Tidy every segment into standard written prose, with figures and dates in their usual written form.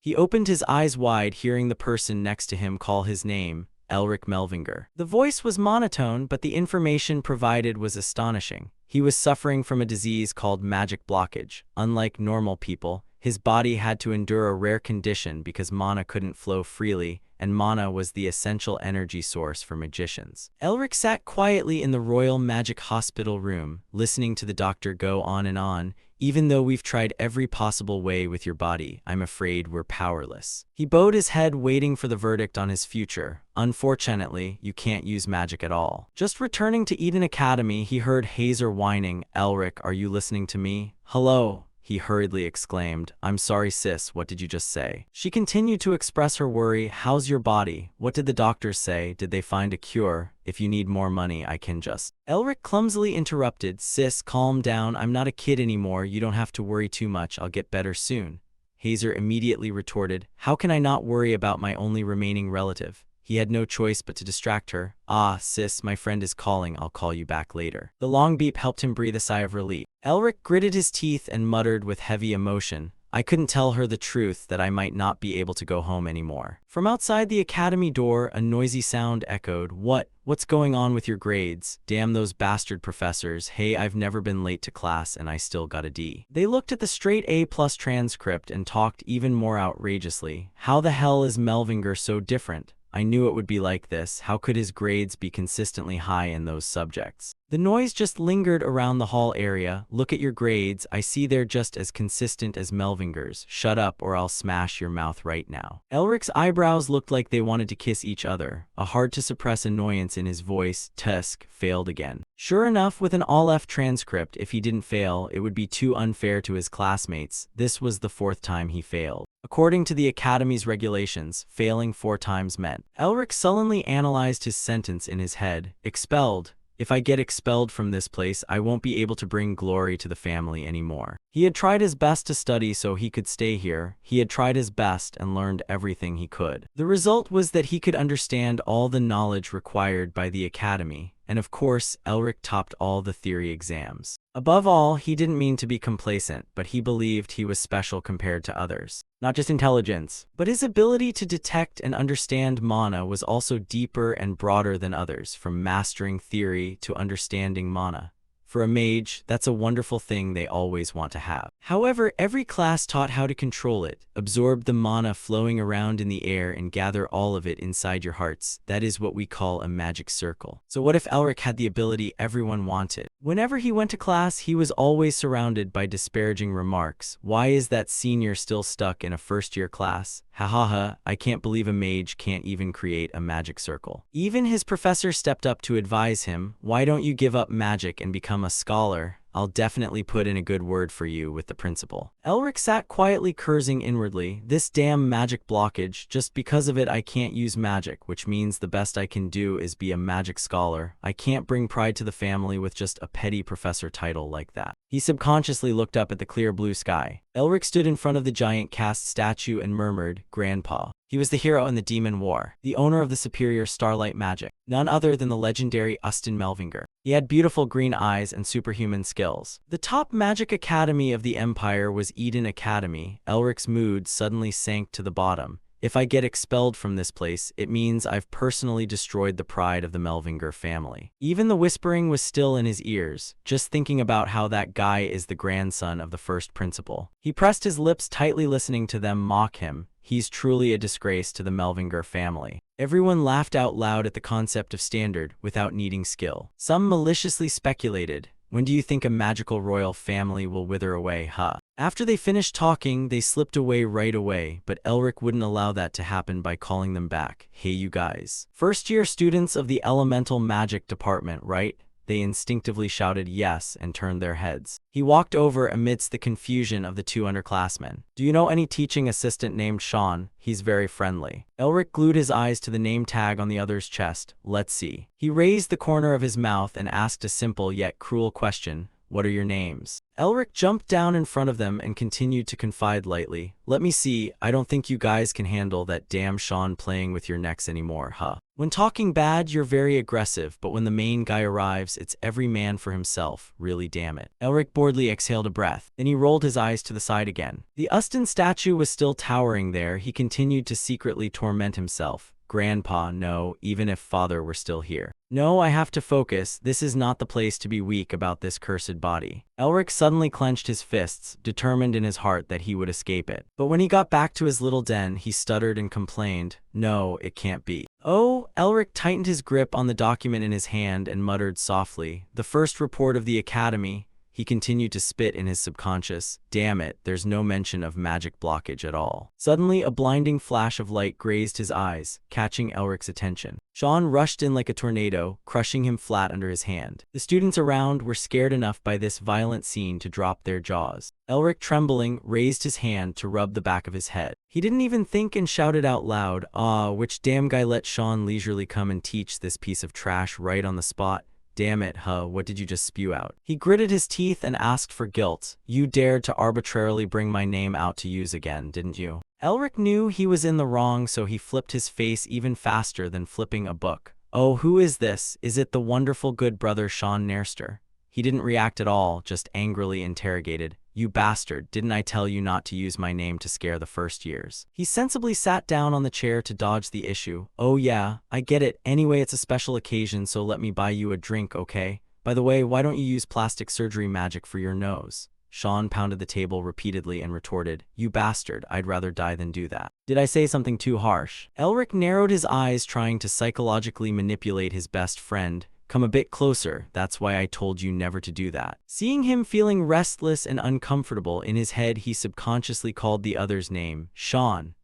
He opened his eyes wide, hearing the person next to him call his name, Elric Melvinger. The voice was monotone, but the information provided was astonishing. He was suffering from a disease called magic blockage. Unlike normal people, his body had to endure a rare condition because mana couldn't flow freely, and mana was the essential energy source for magicians. Elric sat quietly in the Royal Magic Hospital room, listening to the doctor go on and on. Even though we've tried every possible way with your body, I'm afraid we're powerless. He bowed his head, waiting for the verdict on his future. Unfortunately, you can't use magic at all. Just returning to Eden Academy, he heard Hazer whining. Elric, are you listening to me? Hello? He hurriedly exclaimed. I'm sorry, sis, what did you just say? She continued to express her worry. How's your body? What did the doctors say? Did they find a cure? If you need more money, I can just... Elric clumsily interrupted. Sis, calm down. I'm not a kid anymore. You don't have to worry too much. I'll get better soon. Hazer immediately retorted. How can I not worry about my only remaining relative? He had no choice but to distract her. Ah, sis, my friend is calling. I'll call you back later. The long beep helped him breathe a sigh of relief. Elric gritted his teeth and muttered with heavy emotion. I couldn't tell her the truth that I might not be able to go home anymore. From outside the academy door, a noisy sound echoed. What's going on with your grades? Damn those bastard professors. Hey, I've never been late to class and I still got a D. They looked at the straight A+ transcript and talked even more outrageously. How the hell is Melvinger so different? I knew it would be like this. How could his grades be consistently high in those subjects? The noise just lingered around the hall area. Look at your grades. I see they're just as consistent as Melvinger's. Shut up or I'll smash your mouth right now. Elric's eyebrows looked like they wanted to kiss each other. A hard-to-suppress annoyance in his voice. Tusk failed again. Sure enough, with an all-F transcript, if he didn't fail, it would be too unfair to his classmates. This was the 4th time he failed. According to the Academy's regulations, failing 4 times meant. Elric sullenly analyzed his sentence in his head. Expelled. If I get expelled from this place, I won't be able to bring glory to the family anymore. He had tried his best to study so he could stay here. He had tried his best and learned everything he could. The result was that he could understand all the knowledge required by the Academy, and of course, Elric topped all the theory exams. Above all, he didn't mean to be complacent, but he believed he was special compared to others. Not just intelligence, but his ability to detect and understand mana was also deeper and broader than others, from mastering theory to understanding mana. For a mage, that's a wonderful thing they always want to have. However, every class taught how to control it, absorb the mana flowing around in the air and gather all of it inside your hearts. That is what we call a magic circle. So what if Elric had the ability everyone wanted? Whenever he went to class, he was always surrounded by disparaging remarks. Why is that senior still stuck in a first-year class? Ha ha ha, I can't believe a mage can't even create a magic circle. Even his professor stepped up to advise him. Why don't you give up magic and become a scholar? I'll definitely put in a good word for you with the principal. Elric sat quietly cursing inwardly. This damn magic blockage, just because of it I can't use magic, which means the best I can do is be a magic scholar. I can't bring pride to the family with just a petty professor title like that. He subconsciously looked up at the clear blue sky. Elric stood in front of the giant cast statue and murmured, Grandpa. He was the hero in the Demon War, the owner of the superior starlight magic, none other than the legendary Ustin Melvinger. He had beautiful green eyes and superhuman skills. The top magic academy of the Empire was Eden Academy. Elric's mood suddenly sank to the bottom. If I get expelled from this place, it means I've personally destroyed the pride of the Melvinger family. Even the whispering was still in his ears, just thinking about how that guy is the grandson of the first principal. He pressed his lips tightly, listening to them mock him. He's truly a disgrace to the Melvinger family. Everyone laughed out loud at the concept of standard without needing skill. Some maliciously speculated, when do you think a magical royal family will wither away, huh? After they finished talking, they slipped away right away, but Elric wouldn't allow that to happen by calling them back. Hey you guys. First-year students of the elemental magic department, right? They instinctively shouted yes and turned their heads. He walked over amidst the confusion of the 2 underclassmen. Do you know any teaching assistant named Sean? He's very friendly. Elric glued his eyes to the name tag on the other's chest. Let's see. He raised the corner of his mouth and asked a simple yet cruel question. What are your names? Elric jumped down in front of them and continued to confide lightly. Let me see, I don't think you guys can handle that damn Sean playing with your necks anymore, huh? When talking bad, you're very aggressive, but when the main guy arrives, it's every man for himself. Really, damn it. Elric boredly exhaled a breath. Then he rolled his eyes to the side again. The Ustan statue was still towering there. He continued to secretly torment himself. Grandpa, no, even if father were still here. No, I have to focus. This is not the place to be weak about this cursed body. Elric suddenly clenched his fists, determined in his heart that he would escape it. But when he got back to his little den, he stuttered and complained, no, it can't be. Oh, Elric tightened his grip on the document in his hand and muttered softly, the first report of the Academy. He continued to spit in his subconscious. Damn it, there's no mention of magic blockage at all. Suddenly, a blinding flash of light grazed his eyes, catching Elric's attention. Sean rushed in like a tornado, crushing him flat under his hand. The students around were scared enough by this violent scene to drop their jaws. Elric, trembling, raised his hand to rub the back of his head. He didn't even think and shouted out loud, which damn guy let Sean leisurely come and teach this piece of trash right on the spot? Damn it, what did you just spew out? He gritted his teeth and asked for guilt. You dared to arbitrarily bring my name out to use again, didn't you? Elric knew he was in the wrong, so he flipped his face even faster than flipping a book. Oh, who is this? Is it the wonderful good brother Sean Nairster? He didn't react at all, just angrily interrogated. You bastard, didn't I tell you not to use my name to scare the first years? He sensibly sat down on the chair to dodge the issue. Oh yeah, I get it. Anyway, it's a special occasion, so let me buy you a drink, okay? By the way, why don't you use plastic surgery magic for your nose? Sean pounded the table repeatedly and retorted, you bastard, I'd rather die than do that. Did I say something too harsh? Elric narrowed his eyes, trying to psychologically manipulate his best friend. Come a bit closer, that's why I told you never to do that. Seeing him feeling restless and uncomfortable in his head, he subconsciously called the other's name, Sean.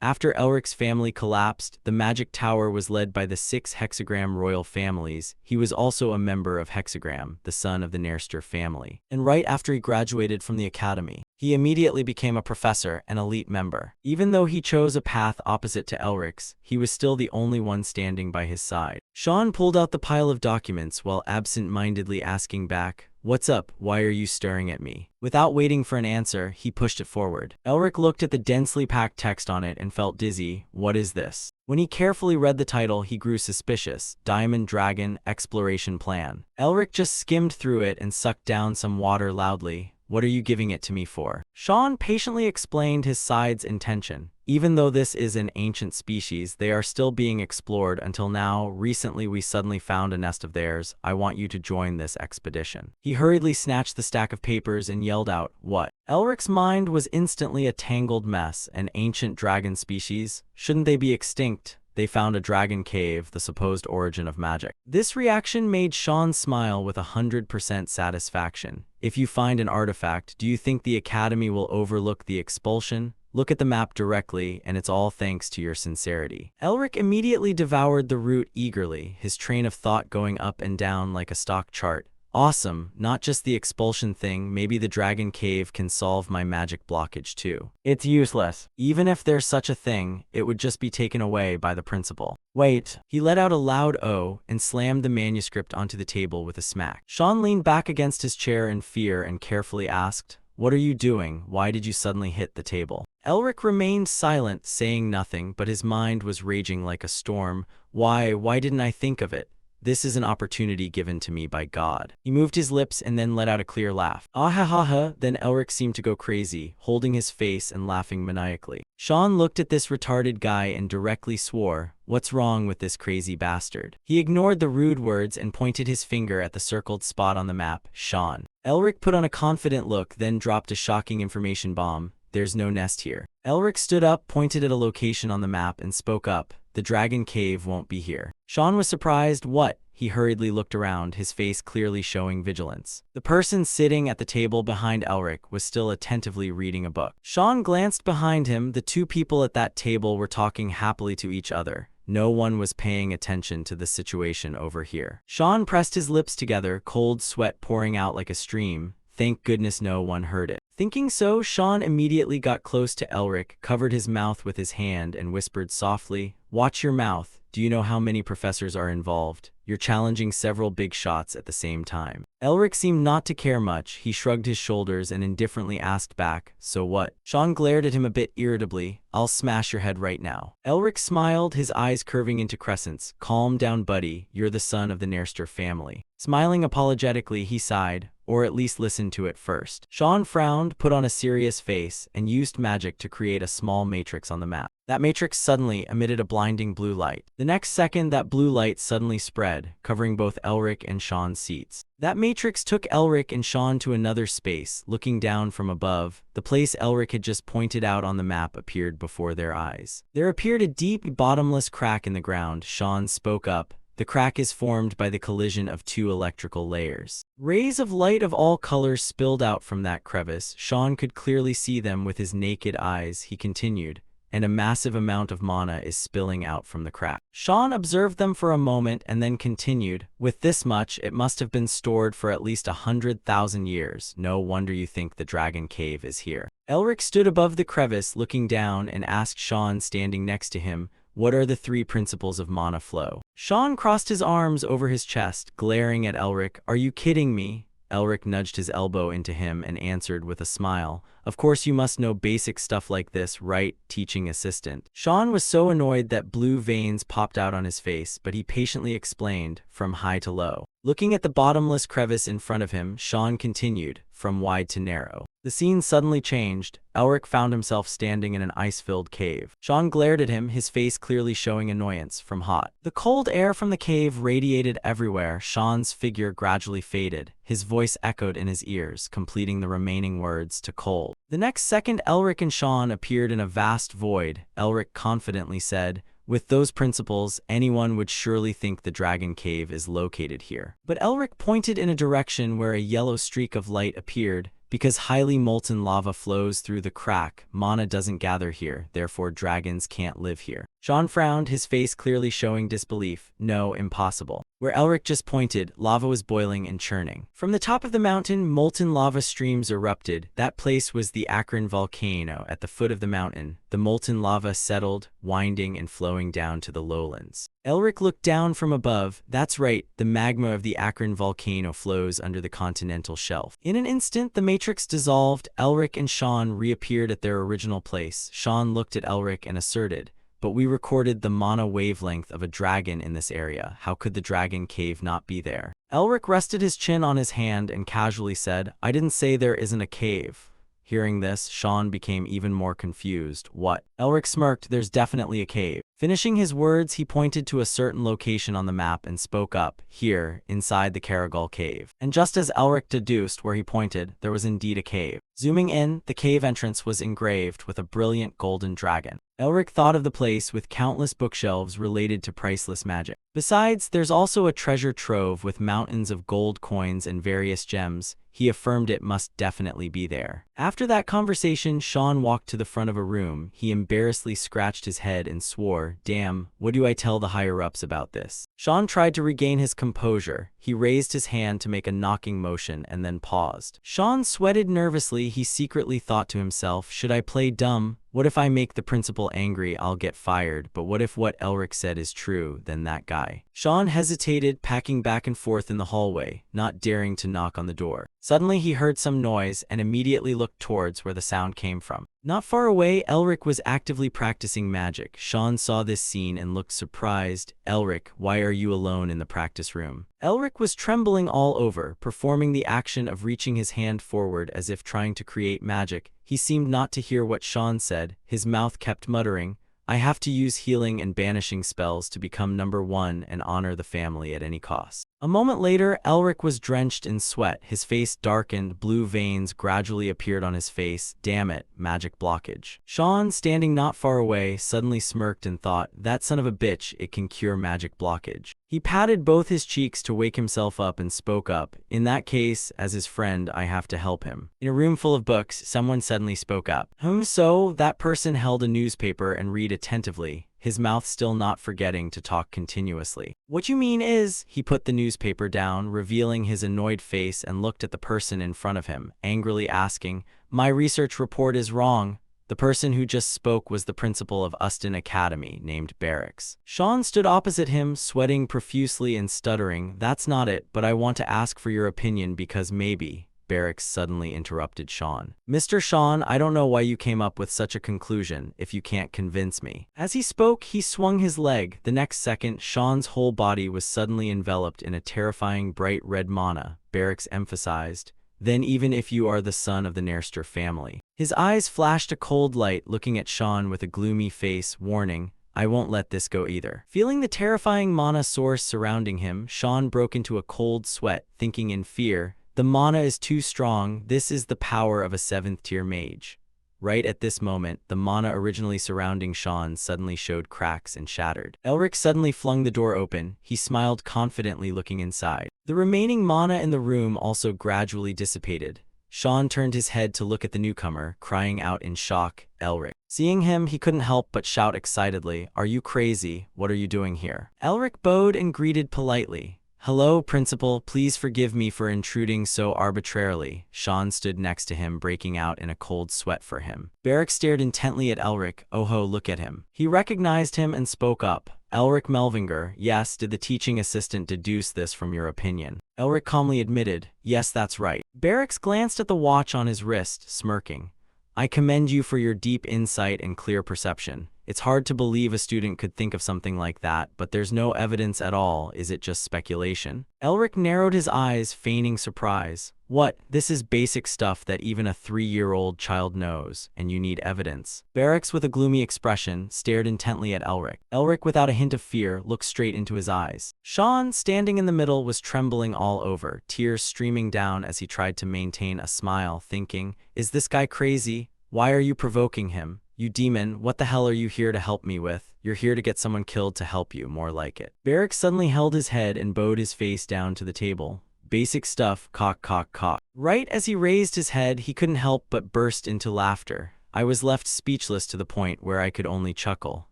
After Elric's family collapsed, the Magic Tower was led by the 6 Hexagram royal families. He was also a member of Hexagram, the son of the Nairster family. And right after he graduated from the academy, he immediately became a professor and elite member. Even though he chose a path opposite to Elric's, he was still the only one standing by his side. Sean pulled out the pile of documents while absent-mindedly asking back, what's up? Why are you staring at me? Without waiting for an answer, he pushed it forward. Elric looked at the densely packed text on it and felt dizzy. What is this? When he carefully read the title, he grew suspicious. Diamond Dragon Exploration Plan. Elric just skimmed through it and sucked down some water loudly. What are you giving it to me for? Sean patiently explained his side's intention. Even though this is an ancient species, they are still being explored until now. Recently, we suddenly found a nest of theirs. I want you to join this expedition. He hurriedly snatched the stack of papers and yelled out, what? Elric's mind was instantly a tangled mess. An ancient dragon species? Shouldn't they be extinct? They found a dragon cave, the supposed origin of magic. This reaction made Sean smile with 100% satisfaction. If you find an artifact, do you think the Academy will overlook the expulsion? Look at the map directly, and it's all thanks to your sincerity. Elric immediately devoured the root eagerly, his train of thought going up and down like a stock chart. Awesome, not just the expulsion thing, maybe the dragon cave can solve my magic blockage too. It's useless. Even if there's such a thing, it would just be taken away by the principal. Wait. He let out a loud "oh" and slammed the manuscript onto the table with a smack. Sean leaned back against his chair in fear and carefully asked, what are you doing? Why did you suddenly hit the table? Elric remained silent, saying nothing, but his mind was raging like a storm. Why didn't I think of it? This is an opportunity given to me by God. He moved his lips and then let out a clear laugh. Ah ha ha ha. Then Elric seemed to go crazy, holding his face and laughing maniacally. Sean looked at this retarded guy and directly swore, what's wrong with this crazy bastard? He ignored the rude words and pointed his finger at the circled spot on the map, Sean. Elric put on a confident look, then dropped a shocking information bomb. There's no nest here. Elric stood up, pointed at a location on the map, and spoke up. The dragon cave won't be here. Sean was surprised. What? He hurriedly looked around, his face clearly showing vigilance. The person sitting at the table behind Elric was still attentively reading a book. Sean glanced behind him. The 2 people at that table were talking happily to each other. No one was paying attention to the situation over here. Sean pressed his lips together, cold sweat pouring out like a stream. Thank goodness no one heard it. Thinking so, Sean immediately got close to Elric, covered his mouth with his hand, and whispered softly, watch your mouth. Do you know how many professors are involved? You're challenging several big shots at the same time. Elric seemed not to care much. He shrugged his shoulders and indifferently asked back, so what? Sean glared at him a bit irritably. I'll smash your head right now. Elric smiled, his eyes curving into crescents. Calm down, buddy. You're the son of the Nairster family. Smiling apologetically, he sighed, or at least listened to it first. Sean frowned, put on a serious face, and used magic to create a small matrix on the map. That matrix suddenly emitted a blinding blue light. The next second, that blue light suddenly spread, covering both Elric and Sean's seats. That matrix took Elric and Sean to another space. Looking down from above, the place Elric had just pointed out on the map appeared before their eyes. There appeared a deep, bottomless crack in the ground. Sean spoke up. The crack is formed by the collision of two electrical layers. Rays of light of all colors spilled out from that crevice. Sean could clearly see them with his naked eyes. He continued, and a massive amount of mana is spilling out from the crack. Sean observed them for a moment and then continued, with this much, it must have been stored for at least 100,000 years. No wonder you think the dragon cave is here. Elric stood above the crevice looking down and asked Sean standing next to him, what are the three principles of mana flow? Sean crossed his arms over his chest, glaring at Elric. Are you kidding me? Elric nudged his elbow into him and answered with a smile. Of course you must know basic stuff like this, right, teaching assistant? Sean was so annoyed that blue veins popped out on his face, but he patiently explained, from high to low. Looking at the bottomless crevice in front of him, Sean continued, from wide to narrow. The scene suddenly changed. Elric found himself standing in an ice-filled cave. Sean glared at him, his face clearly showing annoyance from hot. The cold air from the cave radiated everywhere. Sean's figure gradually faded. His voice echoed in his ears, completing the remaining words to cold. The next second, Elric and Sean appeared in a vast void. Elric confidently said, with those principles, anyone would surely think the dragon cave is located here. But Elric pointed in a direction where a yellow streak of light appeared. Because highly molten lava flows through the crack, mana doesn't gather here, therefore dragons can't live here. Sean frowned, his face clearly showing disbelief. No, impossible. Where Elric just pointed, lava was boiling and churning. From the top of the mountain, molten lava streams erupted. That place was the Akron volcano. At the foot of the mountain, the molten lava settled, winding and flowing down to the lowlands. Elric looked down from above. That's right, the magma of the Akron volcano flows under the continental shelf. In an instant, the matrix dissolved. Elric and Sean reappeared at their original place. Sean looked at Elric and asserted, but we recorded the mana wavelength of a dragon in this area. How could the dragon cave not be there? Elric rested his chin on his hand and casually said, I didn't say there isn't a cave. Hearing this, Sean became even more confused. What? Elric smirked, there's definitely a cave. Finishing his words, he pointed to a certain location on the map and spoke up, here, inside the Caragol cave. And just as Elric deduced where he pointed, there was indeed a cave. Zooming in, the cave entrance was engraved with a brilliant golden dragon. Elric thought of the place with countless bookshelves related to priceless magic. Besides, there's also a treasure trove with mountains of gold coins and various gems. He affirmed it must definitely be there. After that conversation, Sean walked to the front of a room. He embarrassedly scratched his head and swore, damn, what do I tell the higher-ups about this? Sean tried to regain his composure. He raised his hand to make a knocking motion and then paused. Sean sweated nervously. He secretly thought to himself, should I play dumb? What if I make the principal angry? I'll get fired. But what if what Elric said is true? Then that guy. Sean hesitated, packing back and forth in the hallway, not daring to knock on the door. Suddenly he heard some noise and immediately looked towards where the sound came from. Not far away, Elric was actively practicing magic. Sean saw this scene and looked surprised. Elric, why are you alone in the practice room? Elric was trembling all over, performing the action of reaching his hand forward as if trying to create magic. He seemed not to hear what Sean said. His mouth kept muttering, I have to use healing and banishing spells to become number one and honor the family at any cost. A moment later, Elric was drenched in sweat. His face darkened, blue veins gradually appeared on his face. Damn it, magic blockage. Sean, standing not far away, suddenly smirked and thought, that son of a bitch, it can cure magic blockage. He patted both his cheeks to wake himself up and spoke up. In that case, as his friend, I have to help him. In a room full of books, someone suddenly spoke up. So, that person held a newspaper and read attentively, his mouth still not forgetting to talk continuously. What you mean is, he put the newspaper down, revealing his annoyed face and looked at the person in front of him, angrily asking, my research report is wrong. The person who just spoke was the principal of Uston Academy, named Barracks. Sean stood opposite him, sweating profusely and stuttering. "That's not it, but I want to ask for your opinion because maybe." Barracks suddenly interrupted Sean. "Mr. Sean, I don't know why you came up with such a conclusion if you can't convince me." As he spoke, he swung his leg. The next second, Sean's whole body was suddenly enveloped in a terrifying bright red mana. Barracks emphasized, "Then even if you are the son of the Nairster family." His eyes flashed a cold light, looking at Sean with a gloomy face, warning, "I won't let this go either." Feeling the terrifying mana source surrounding him, Sean broke into a cold sweat, thinking in fear, "The mana is too strong. This is the power of a 7th-tier mage." Right at this moment, the mana originally surrounding Sean suddenly showed cracks and shattered. Elric suddenly flung the door open. He smiled confidently, looking inside. The remaining mana in the room also gradually dissipated. Sean turned his head to look at the newcomer, crying out in shock, "Elric." Seeing him, he couldn't help but shout excitedly, "Are you crazy? What are you doing here?" Elric bowed and greeted politely. "Hello, Principal. Please forgive me for intruding so arbitrarily." Sean stood next to him, breaking out in a cold sweat for him. Barrick stared intently at Elric. "Oh, look at him." He recognized him and spoke up. "Elric Melvinger, yes, did the teaching assistant deduce this from your opinion?" Elric calmly admitted, "Yes, that's right." Barracks glanced at the watch on his wrist, smirking. "I commend you for your deep insight and clear perception. It's hard to believe a student could think of something like that, but there's no evidence at all. Is it just speculation?" Elric narrowed his eyes, feigning surprise. "What? This is basic stuff that even a 3-year-old child knows, and you need evidence." Barracks, with a gloomy expression, stared intently at Elric. Elric, without a hint of fear, looked straight into his eyes. Sean, standing in the middle, was trembling all over, tears streaming down as he tried to maintain a smile, thinking, "Is this guy crazy? Why are you provoking him? You demon, what the hell are you here to help me with? You're here to get someone killed to help you, more like it." Barracks suddenly held his head and bowed his face down to the table. "Basic stuff, cock, cock, cock." Right as he raised his head, he couldn't help but burst into laughter. I was left speechless to the point where I could only chuckle.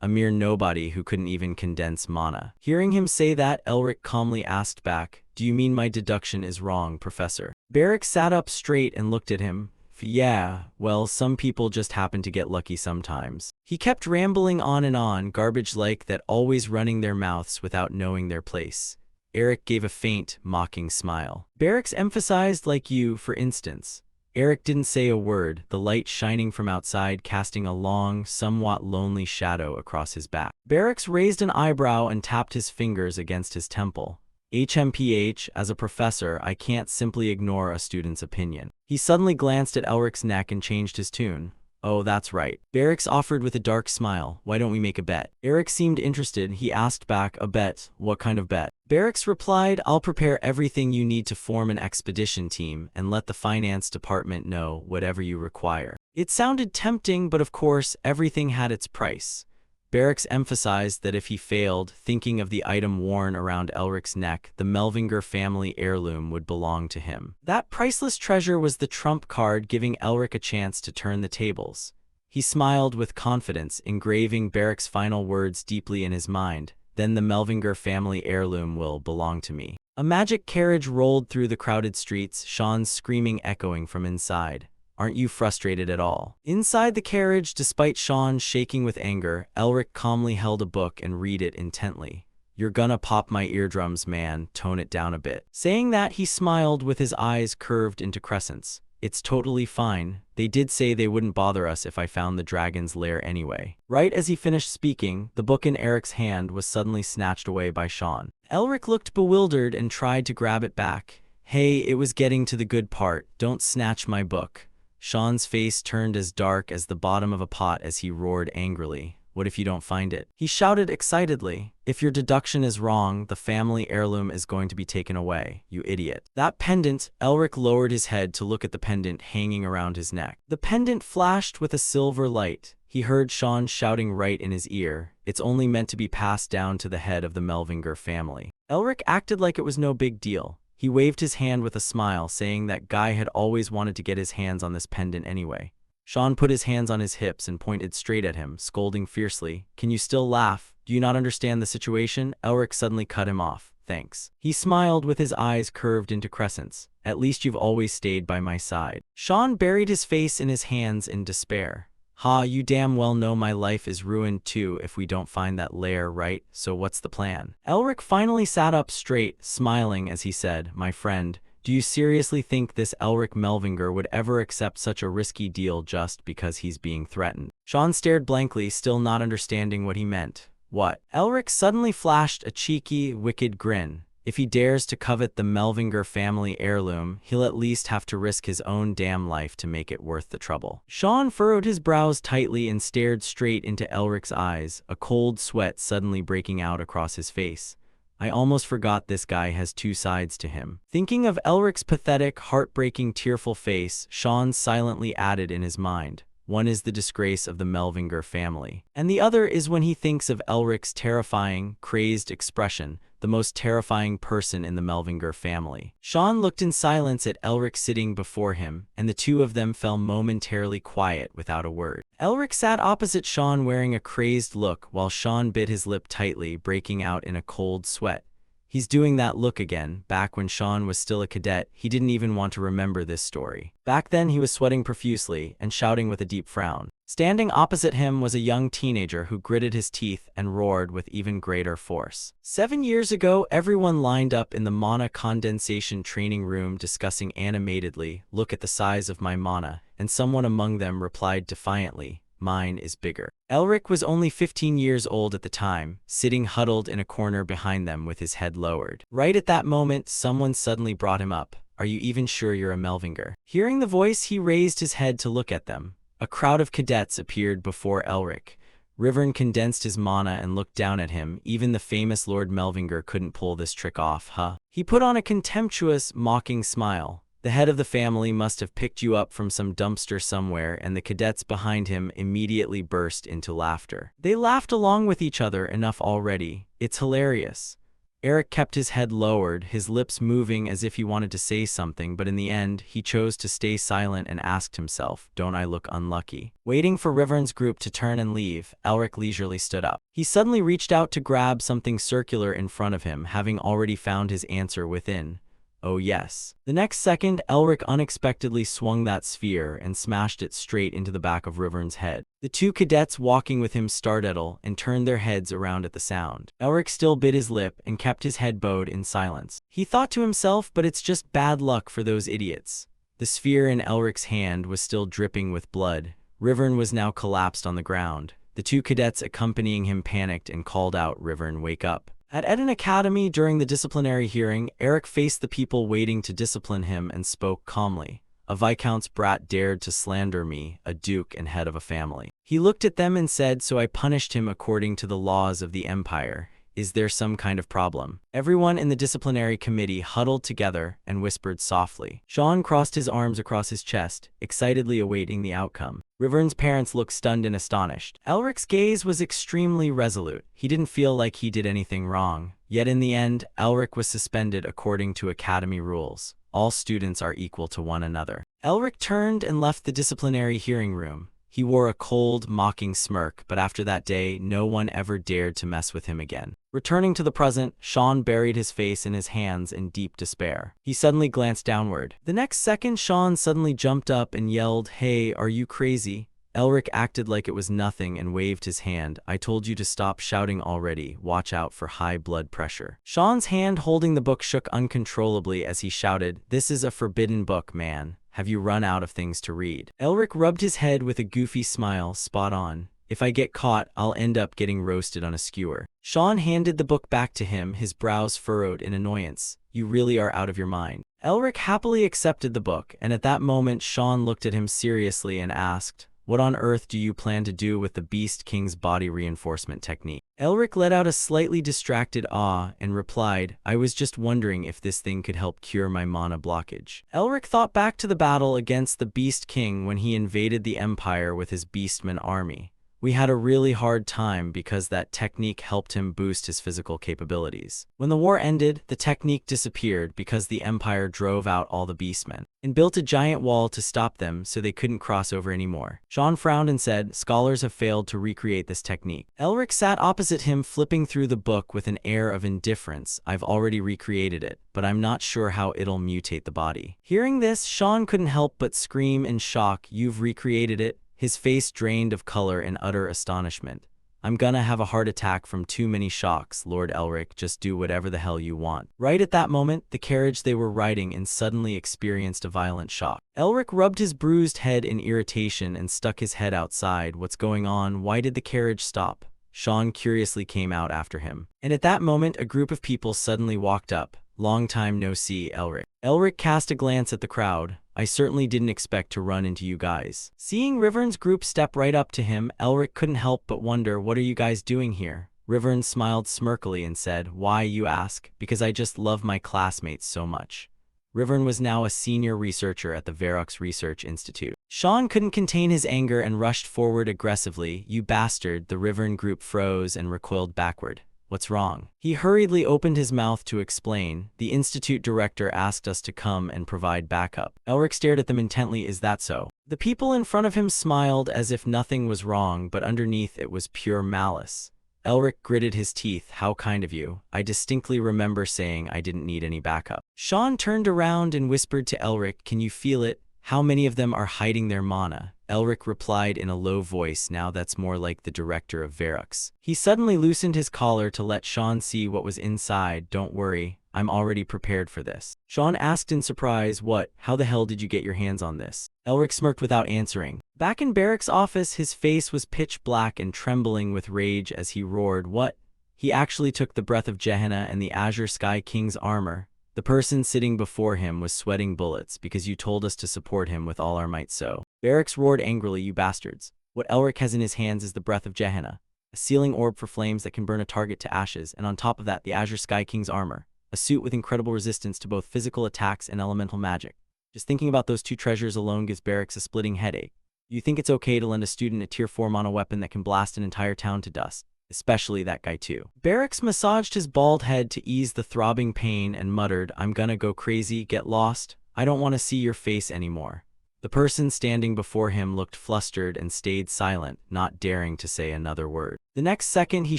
A mere nobody who couldn't even condense mana. Hearing him say that, Elric calmly asked back, "Do you mean my deduction is wrong, Professor?" Barracks sat up straight and looked at him. "Yeah, well, some people just happen to get lucky sometimes." He kept rambling on, garbage-like that, always running their mouths without knowing their place. Eric gave a faint, mocking smile. Barracks emphasized, "Like you, for instance." Eric didn't say a word, the light shining from outside casting a long, somewhat lonely shadow across his back. Barracks raised an eyebrow and tapped his fingers against his temple. "HMPH, as a professor, I can't simply ignore a student's opinion." He suddenly glanced at Elric's neck and changed his tune. "Oh, that's right." Barracks offered with a dark smile, "Why don't we make a bet?" Eric seemed interested. He asked back, "A bet? What kind of bet?" Barracks replied, "I'll prepare everything you need to form an expedition team and let the finance department know whatever you require." It sounded tempting, but of course, everything had its price. Barracks emphasized that if he failed, thinking of the item worn around Elric's neck, the Melvinger family heirloom would belong to him. That priceless treasure was the trump card, giving Elric a chance to turn the tables. He smiled with confidence, engraving Barracks' final words deeply in his mind. "Then the Melvinger family heirloom will belong to me." A magic carriage rolled through the crowded streets, Sean's screaming echoing from inside. "Aren't you frustrated at all?" Inside the carriage, despite Sean shaking with anger, Elric calmly held a book and read it intently. "You're gonna pop my eardrums, man. Tone it down a bit." Saying that, he smiled with his eyes curved into crescents. "It's totally fine. They did say they wouldn't bother us if I found the dragon's lair anyway." Right as he finished speaking, the book in Eric's hand was suddenly snatched away by Sean. Elric looked bewildered and tried to grab it back. "Hey, it was getting to the good part. Don't snatch my book." Sean's face turned as dark as the bottom of a pot as he roared angrily. "What if you don't find it?" He shouted excitedly. "If your deduction is wrong, the family heirloom is going to be taken away, you idiot." That pendant, Elric lowered his head to look at the pendant hanging around his neck. The pendant flashed with a silver light. He heard Sean shouting right in his ear, "It's only meant to be passed down to the head of the Melvinger family." Elric acted like it was no big deal. He waved his hand with a smile, saying that Guy had always wanted to get his hands on this pendant anyway. Sean put his hands on his hips and pointed straight at him, scolding fiercely. "Can you still laugh? Do you not understand the situation?" Elric suddenly cut him off. "Thanks." He smiled with his eyes curved into crescents. "At least you've always stayed by my side." Sean buried his face in his hands in despair. "Ha, you damn well know my life is ruined too if we don't find that lair, right? So what's the plan?" Elric finally sat up straight, smiling as he said, "My friend, do you seriously think this Elric Melvinger would ever accept such a risky deal just because he's being threatened?" Sean stared blankly, still not understanding what he meant. "What?" Elric suddenly flashed a cheeky, wicked grin. "If he dares to covet the Melvinger family heirloom, he'll at least have to risk his own damn life to make it worth the trouble." Sean furrowed his brows tightly and stared straight into Elric's eyes, a cold sweat suddenly breaking out across his face. "I almost forgot this guy has two sides to him." Thinking of Elric's pathetic, heartbreaking, tearful face, Sean silently added in his mind, "One is the disgrace of the Melvinger family, and the other is when he thinks of Elric's terrifying, crazed expression, the most terrifying person in the Melvinger family." Sean looked in silence at Elric sitting before him, and the two of them fell momentarily quiet without a word. Elric sat opposite Sean wearing a crazed look while Sean bit his lip tightly, breaking out in a cold sweat. He's doing that look again. Back when Sean was still a cadet, he didn't even want to remember this story. Back then he was sweating profusely and shouting with a deep frown. Standing opposite him was a young teenager who gritted his teeth and roared with even greater force. 7 years ago, everyone lined up in the mana condensation training room discussing animatedly, "Look at the size of my mana," and someone among them replied defiantly, "Mine is bigger." Elric was only 15 years old at the time, sitting huddled in a corner behind them with his head lowered. Right at that moment, someone suddenly brought him up. "Are you even sure you're a Melvinger?" Hearing the voice, he raised his head to look at them. A crowd of cadets appeared before Elric. Rivern condensed his mana and looked down at him. "Even the famous Lord Melvinger couldn't pull this trick off, huh?" He put on a contemptuous, mocking smile. "The head of the family must have picked you up from some dumpster somewhere," and the cadets behind him immediately burst into laughter. They laughed along with each other enough already. "It's hilarious." Eric kept his head lowered, his lips moving as if he wanted to say something, but in the end, he chose to stay silent and asked himself, "Don't I look unlucky?" Waiting for Rivern's group to turn and leave, Elric leisurely stood up. He suddenly reached out to grab something circular in front of him, having already found his answer within. "Oh yes." The next second, Elric unexpectedly swung that sphere and smashed it straight into the back of Rivern's head. The two cadets walking with him startled and turned their heads around at the sound. Elric still bit his lip and kept his head bowed in silence. He thought to himself, but it's just bad luck for those idiots. The sphere in Elric's hand was still dripping with blood. Rivern was now collapsed on the ground. The two cadets accompanying him panicked and called out, "Rivern, wake up." At Eden Academy during the disciplinary hearing, Eric faced the people waiting to discipline him and spoke calmly. "A viscount's brat dared to slander me, a duke and head of a family." He looked at them and said, "So I punished him according to the laws of the Empire. Is there some kind of problem?" Everyone in the disciplinary committee huddled together and whispered softly. Sean crossed his arms across his chest, excitedly awaiting the outcome. Rivern's parents looked stunned and astonished. Elric's gaze was extremely resolute. He didn't feel like he did anything wrong. Yet in the end, Elric was suspended according to Academy rules. All students are equal to one another. Elric turned and left the disciplinary hearing room. He wore a cold, mocking smirk, but after that day, no one ever dared to mess with him again. Returning to the present, Sean buried his face in his hands in deep despair. He suddenly glanced downward. The next second, Sean suddenly jumped up and yelled, "Hey, are you crazy?" Elric acted like it was nothing and waved his hand. "I told you to stop shouting already. Watch out for high blood pressure." Sean's hand holding the book shook uncontrollably as he shouted, "This is a forbidden book, man. Have you run out of things to read?" Elric rubbed his head with a goofy smile. "Spot on. If I get caught, I'll end up getting roasted on a skewer." Sean handed the book back to him, his brows furrowed in annoyance. "You really are out of your mind." Elric happily accepted the book, and at that moment Sean looked at him seriously and asked, "What on earth do you plan to do with the Beast King's body reinforcement technique?" Elric let out a slightly distracted ah and replied, "I was just wondering if this thing could help cure my mana blockage." Elric thought back to the battle against the Beast King when he invaded the Empire with his Beastman army. We had a really hard time because that technique helped him boost his physical capabilities. When the war ended, the technique disappeared because the Empire drove out all the beastmen and built a giant wall to stop them so they couldn't cross over anymore. Sean frowned and said, "Scholars have failed to recreate this technique." Elric sat opposite him, flipping through the book with an air of indifference. "I've already recreated it, but I'm not sure how it'll mutate the body." Hearing this, Sean couldn't help but scream in shock. "You've recreated it?" his face drained of color in utter astonishment. I'm gonna have a heart attack from too many shocks, Lord Elric, just do whatever the hell you want. Right at that moment, the carriage they were riding in suddenly experienced a violent shock. Elric rubbed his bruised head in irritation and stuck his head outside. What's going on? Why did the carriage stop? Sean curiously came out after him. And at that moment, a group of people suddenly walked up. Long time no see, Elric. Elric cast a glance at the crowd. I certainly didn't expect to run into you guys. Seeing Rivern's group step right up to him, Elric couldn't help but wonder, what are you guys doing here? Rivern smiled smirkily and said, why, you ask? Because I just love my classmates so much. Rivern was now a senior researcher at the Varrock's Research Institute. Sean couldn't contain his anger and rushed forward aggressively. You bastard! The Rivern group froze and recoiled backward. What's wrong? He hurriedly opened his mouth to explain. The institute director asked us to come and provide backup. Elric stared at them intently. Is that so? The people in front of him smiled as if nothing was wrong, but underneath it was pure malice. Elric gritted his teeth. How kind of you. I distinctly remember saying I didn't need any backup. Sean turned around and whispered to Elric, can you feel it? How many of them are hiding their mana? Elric replied in a low voice. Now that's more like the director of Varrock's. He suddenly loosened his collar to let Sean see what was inside. Don't worry, I'm already prepared for this. Sean asked in surprise, what? How the hell did you get your hands on this? Elric smirked without answering. Back in Barrick's office, his face was pitch black and trembling with rage as he roared, what? He actually took the breath of Gehenna and the Azure Sky King's armor. The person sitting before him was sweating bullets because you told us to support him with all our might. So Barracks roared angrily, you bastards. What Elric has in his hands is the breath of Gehenna, a sealing orb for flames that can burn a target to ashes, and on top of that, the Azure Sky King's armor, a suit with incredible resistance to both physical attacks and elemental magic. Just thinking about those two treasures alone gives Barracks a splitting headache. You think it's okay to lend a student a tier 4 mono weapon that can blast an entire town to dust? Especially that guy too. Barracks massaged his bald head to ease the throbbing pain and muttered, I'm gonna go crazy, get lost. I don't want to see your face anymore. The person standing before him looked flustered and stayed silent, not daring to say another word. The next second he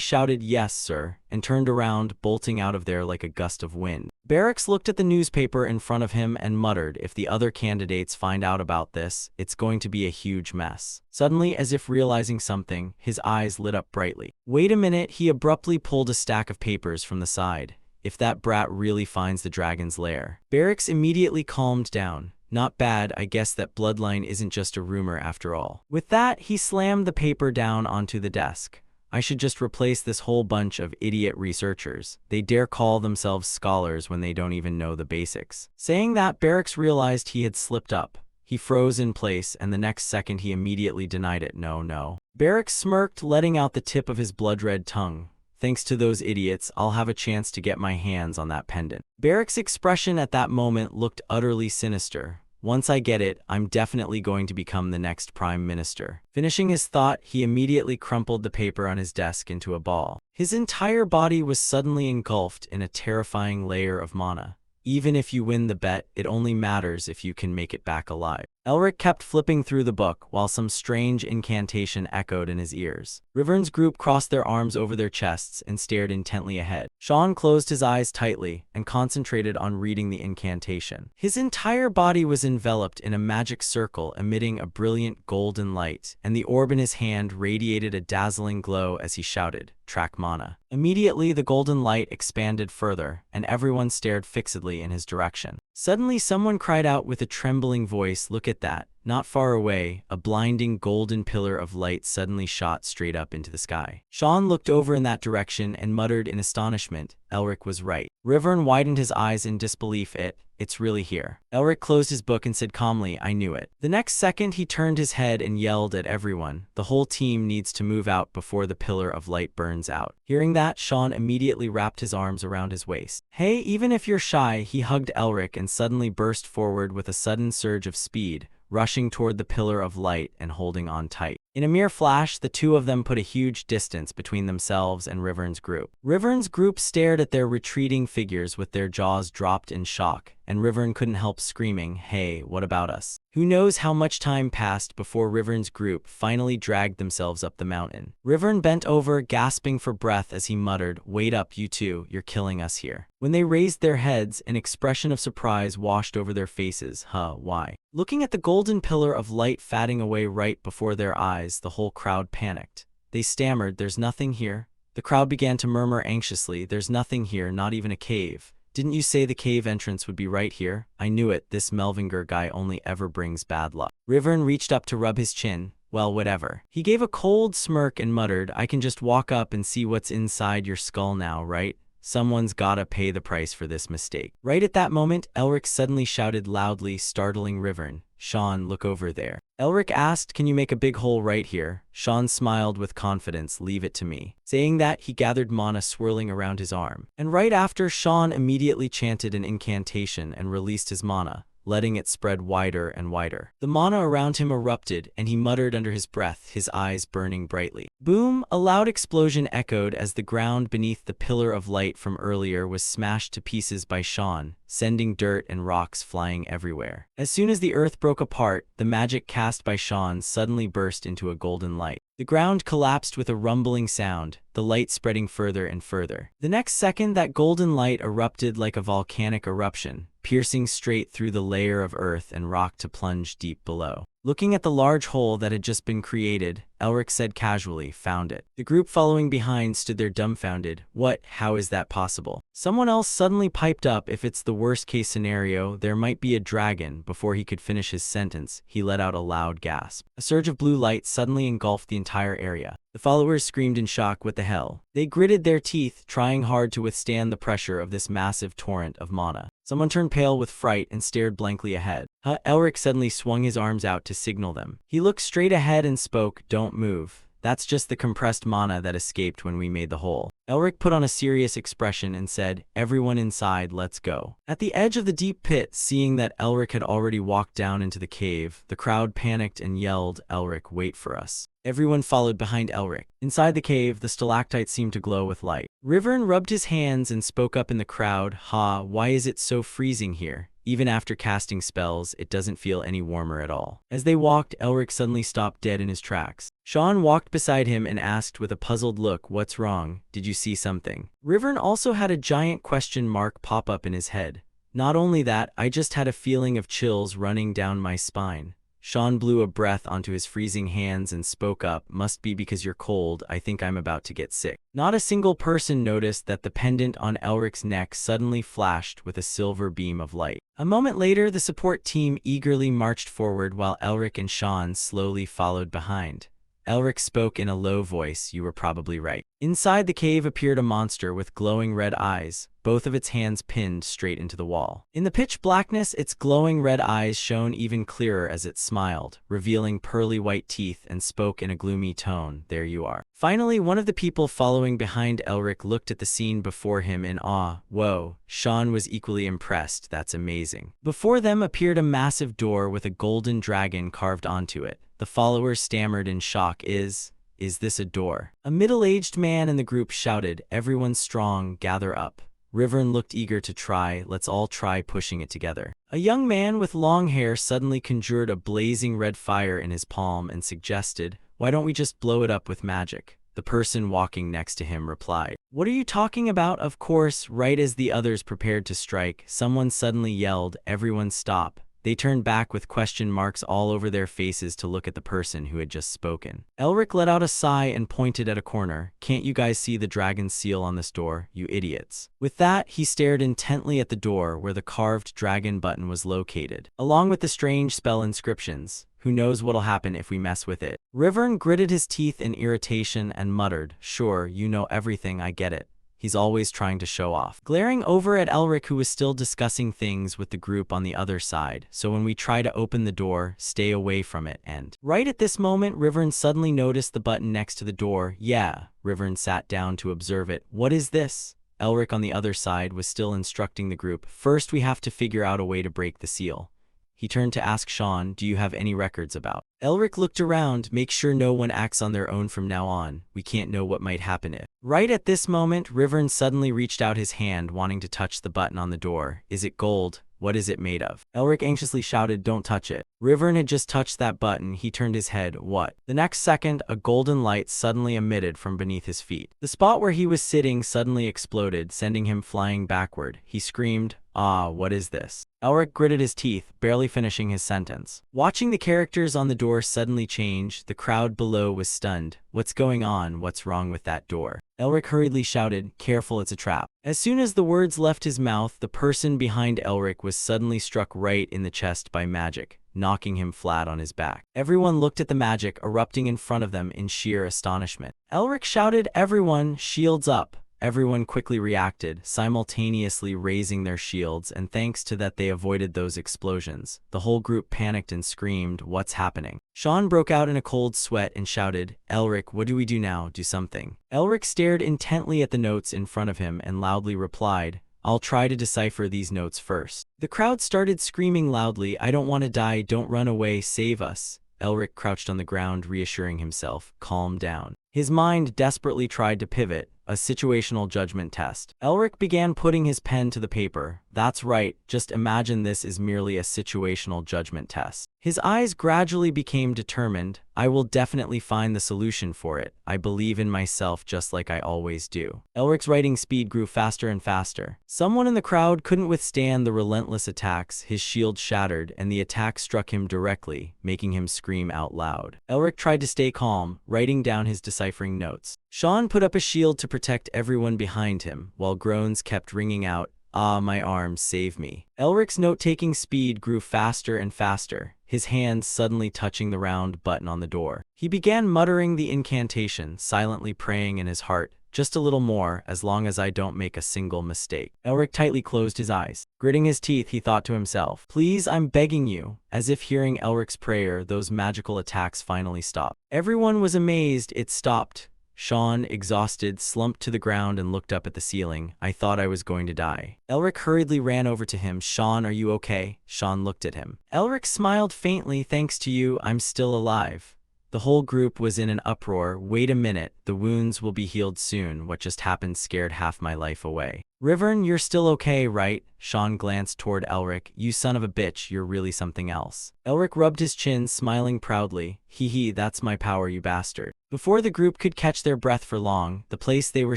shouted, yes, sir, and turned around, bolting out of there like a gust of wind. Barracks looked at the newspaper in front of him and muttered, if the other candidates find out about this, it's going to be a huge mess. Suddenly, as if realizing something, his eyes lit up brightly. Wait a minute, he abruptly pulled a stack of papers from the side. If that brat really finds the dragon's lair. Barracks immediately calmed down. Not bad, I guess that bloodline isn't just a rumor after all. With that, he slammed the paper down onto the desk. I should just replace this whole bunch of idiot researchers. They dare call themselves scholars when they don't even know the basics. Saying that, Barracks realized he had slipped up. He froze in place, and the next second he immediately denied it. No. Barracks smirked, letting out the tip of his blood-red tongue. Thanks to those idiots, I'll have a chance to get my hands on that pendant. Barracks' expression at that moment looked utterly sinister. Once I get it, I'm definitely going to become the next prime minister. Finishing his thought, he immediately crumpled the paper on his desk into a ball. His entire body was suddenly engulfed in a terrifying layer of mana. Even if you win the bet, it only matters if you can make it back alive. Elric kept flipping through the book while some strange incantation echoed in his ears. Rivern's group crossed their arms over their chests and stared intently ahead. Sean closed his eyes tightly and concentrated on reading the incantation. His entire body was enveloped in a magic circle emitting a brilliant golden light, and the orb in his hand radiated a dazzling glow as he shouted, "Track mana." Immediately, the golden light expanded further, and everyone stared fixedly in his direction. Suddenly, someone cried out with a trembling voice, "Look at that." Not far away, a blinding golden pillar of light suddenly shot straight up into the sky. Sean looked over in that direction and muttered in astonishment, Elric was right. Rivern widened his eyes in disbelief. It's really here. Elric closed his book and said calmly, I knew it. The next second, he turned his head and yelled at everyone, the whole team needs to move out before the pillar of light burns out. Hearing that, Sean immediately wrapped his arms around his waist. Hey, even if you're shy, he hugged Elric and suddenly burst forward with a sudden surge of speed, rushing toward the pillar of light and holding on tight. In a mere flash, the two of them put a huge distance between themselves and Rivern's group. Rivern's group stared at their retreating figures with their jaws dropped in shock, and Rivern couldn't help screaming, "Hey, what about us?" Who knows how much time passed before Rivern's group finally dragged themselves up the mountain. Rivern bent over, gasping for breath as he muttered, "Wait up, you two, you're killing us here." When they raised their heads, an expression of surprise washed over their faces. Why? Looking at the golden pillar of light fading away right before their eyes, the whole crowd panicked. They stammered, "There's nothing here." The crowd began to murmur anxiously, "There's nothing here, not even a cave. Didn't you say the cave entrance would be right here? I knew it, this Melvinger guy only ever brings bad luck." Rivern reached up to rub his chin. "Well, whatever." He gave a cold smirk and muttered, "I can just walk up and see what's inside your skull now, right? Someone's gotta pay the price for this mistake." Right at that moment, Elric suddenly shouted loudly, startling Rivern, "Sean, look over there." Elric asked, "Can you make a big hole right here?" Sean smiled with confidence, "Leave it to me." Saying that, he gathered mana swirling around his arm. And right after, Sean immediately chanted an incantation and released his mana, letting it spread wider and wider. The mana around him erupted, and he muttered under his breath, his eyes burning brightly. Boom! A loud explosion echoed as the ground beneath the pillar of light from earlier was smashed to pieces by Sean, sending dirt and rocks flying everywhere. As soon as the earth broke apart, the magic cast by Sean suddenly burst into a golden light. The ground collapsed with a rumbling sound, the light spreading further and further. The next second, that golden light erupted like a volcanic eruption, piercing straight through the layer of earth and rock to plunge deep below. Looking at the large hole that had just been created, Elric said casually, "Found it." The group following behind stood there dumbfounded. "What? How is that possible?" Someone else suddenly piped up, "If it's the worst-case scenario, there might be a dragon." Before he could finish his sentence, he let out a loud gasp. A surge of blue light suddenly engulfed the entire area. The followers screamed in shock, "What the hell?" They gritted their teeth, trying hard to withstand the pressure of this massive torrent of mana. Someone turned pale with fright and stared blankly ahead. Elric suddenly swung his arms out to signal them. He looked straight ahead and spoke, "Don't move. That's just the compressed mana that escaped when we made the hole." Elric put on a serious expression and said, "Everyone inside, let's go." At the edge of the deep pit, seeing that Elric had already walked down into the cave, the crowd panicked and yelled, "Elric, wait for us." Everyone followed behind Elric. Inside the cave, the stalactites seemed to glow with light. Rivern rubbed his hands and spoke up in the crowd, "Why is it so freezing here? Even after casting spells, it doesn't feel any warmer at all." As they walked, Elric suddenly stopped dead in his tracks. Sean walked beside him and asked with a puzzled look, "What's wrong? Did you see something?" Rivern also had a giant question mark pop up in his head. "Not only that, I just had a feeling of chills running down my spine." Sean blew a breath onto his freezing hands and spoke up, "Must be because you're cold. I think I'm about to get sick." Not a single person noticed that the pendant on Elric's neck suddenly flashed with a silver beam of light. A moment later, the support team eagerly marched forward while Elric and Sean slowly followed behind. Elric spoke in a low voice, "You were probably right." Inside the cave appeared a monster with glowing red eyes, both of its hands pinned straight into the wall. In the pitch blackness, its glowing red eyes shone even clearer as it smiled, revealing pearly white teeth, and spoke in a gloomy tone, "There you are." Finally, one of the people following behind Elric looked at the scene before him in awe. "Whoa." Sean was equally impressed, "That's amazing." Before them appeared a massive door with a golden dragon carved onto it. The followers stammered in shock, Is this a door?" A middle-aged man in the group shouted, "Everyone strong, gather up." Rivern looked eager to try, "Let's all try pushing it together." A young man with long hair suddenly conjured a blazing red fire in his palm and suggested, "Why don't we just blow it up with magic?" The person walking next to him replied, "What are you talking about?" Of course, right as the others prepared to strike, someone suddenly yelled, "Everyone stop." They turned back with question marks all over their faces to look at the person who had just spoken. Elric let out a sigh and pointed at a corner. "Can't you guys see the dragon's seal on this door, you idiots?" With that, he stared intently at the door where the carved dragon button was located, along with the strange spell inscriptions. "Who knows what'll happen if we mess with it?" Rivern gritted his teeth in irritation and muttered, "Sure, you know everything, I get it. He's always trying to show off." Glaring over at Elric, who was still discussing things with the group on the other side, "So when we try to open the door, stay away from it." And right at this moment, Rivern suddenly noticed the button next to the door. "Yeah." Rivern sat down to observe it. "What is this?" Elric on the other side was still instructing the group. "First, we have to figure out a way to break the seal. He turned to ask Sean, do you have any records about? Elric looked around, make sure no one acts on their own from now on. We can't know what might happen if. Right at this moment, Rivern suddenly reached out his hand, wanting to touch the button on the door. Is it gold? What is it made of? Elric anxiously shouted, don't touch it. Rivern had just touched that button. He turned his head. What? The next second, a golden light suddenly emitted from beneath his feet. The spot where he was sitting suddenly exploded, sending him flying backward. He screamed, ah, what is this? Elric gritted his teeth, barely finishing his sentence. Watching the characters on the door suddenly change, the crowd below was stunned. What's going on? What's wrong with that door? Elric hurriedly shouted, careful, it's a trap. As soon as the words left his mouth, the person behind Elric was suddenly struck right in the chest by magic, knocking him flat on his back. Everyone looked at the magic erupting in front of them in sheer astonishment. Elric shouted, everyone, shields up. Everyone quickly reacted, simultaneously raising their shields, and thanks to that they avoided those explosions. The whole group panicked and screamed, what's happening? Sean broke out in a cold sweat and shouted, Elric, what do we do now? Do something. Elric stared intently at the notes in front of him and loudly replied, I'll try to decipher these notes first. The crowd started screaming loudly, I don't want to die, don't run away, save us. Elric crouched on the ground, reassuring himself, calm down. His mind desperately tried to pivot, a situational judgment test. Elric began putting his pen to the paper. That's right, just imagine this is merely a situational judgment test. His eyes gradually became determined. I will definitely find the solution for it. I believe in myself just like I always do. Elric's writing speed grew faster and faster. Someone in the crowd couldn't withstand the relentless attacks. His shield shattered, and the attack struck him directly, making him scream out loud. Elric tried to stay calm, writing down his deciphering notes. Sean put up a shield to protect everyone behind him, while groans kept ringing out, ah, my arms, save me. Elric's note-taking speed grew faster and faster, his hands suddenly touching the round button on the door. He began muttering the incantation, silently praying in his heart, just a little more, as long as I don't make a single mistake. Elric tightly closed his eyes. Gritting his teeth, he thought to himself, please, I'm begging you. As if hearing Elric's prayer, those magical attacks finally stopped. Everyone was amazed. It stopped. Sean, exhausted, slumped to the ground and looked up at the ceiling. I thought I was going to die. Elric hurriedly ran over to him. Sean, are you okay? Sean looked at him. Elric smiled faintly. Thanks to you, I'm still alive. The whole group was in an uproar. Wait a minute, the wounds will be healed soon. What just happened scared half my life away. Rivern, you're still okay, right? Sean glanced toward Elric. You son of a bitch, you're really something else. Elric rubbed his chin, smiling proudly. Hee hee, that's my power, you bastard. Before the group could catch their breath for long, the place they were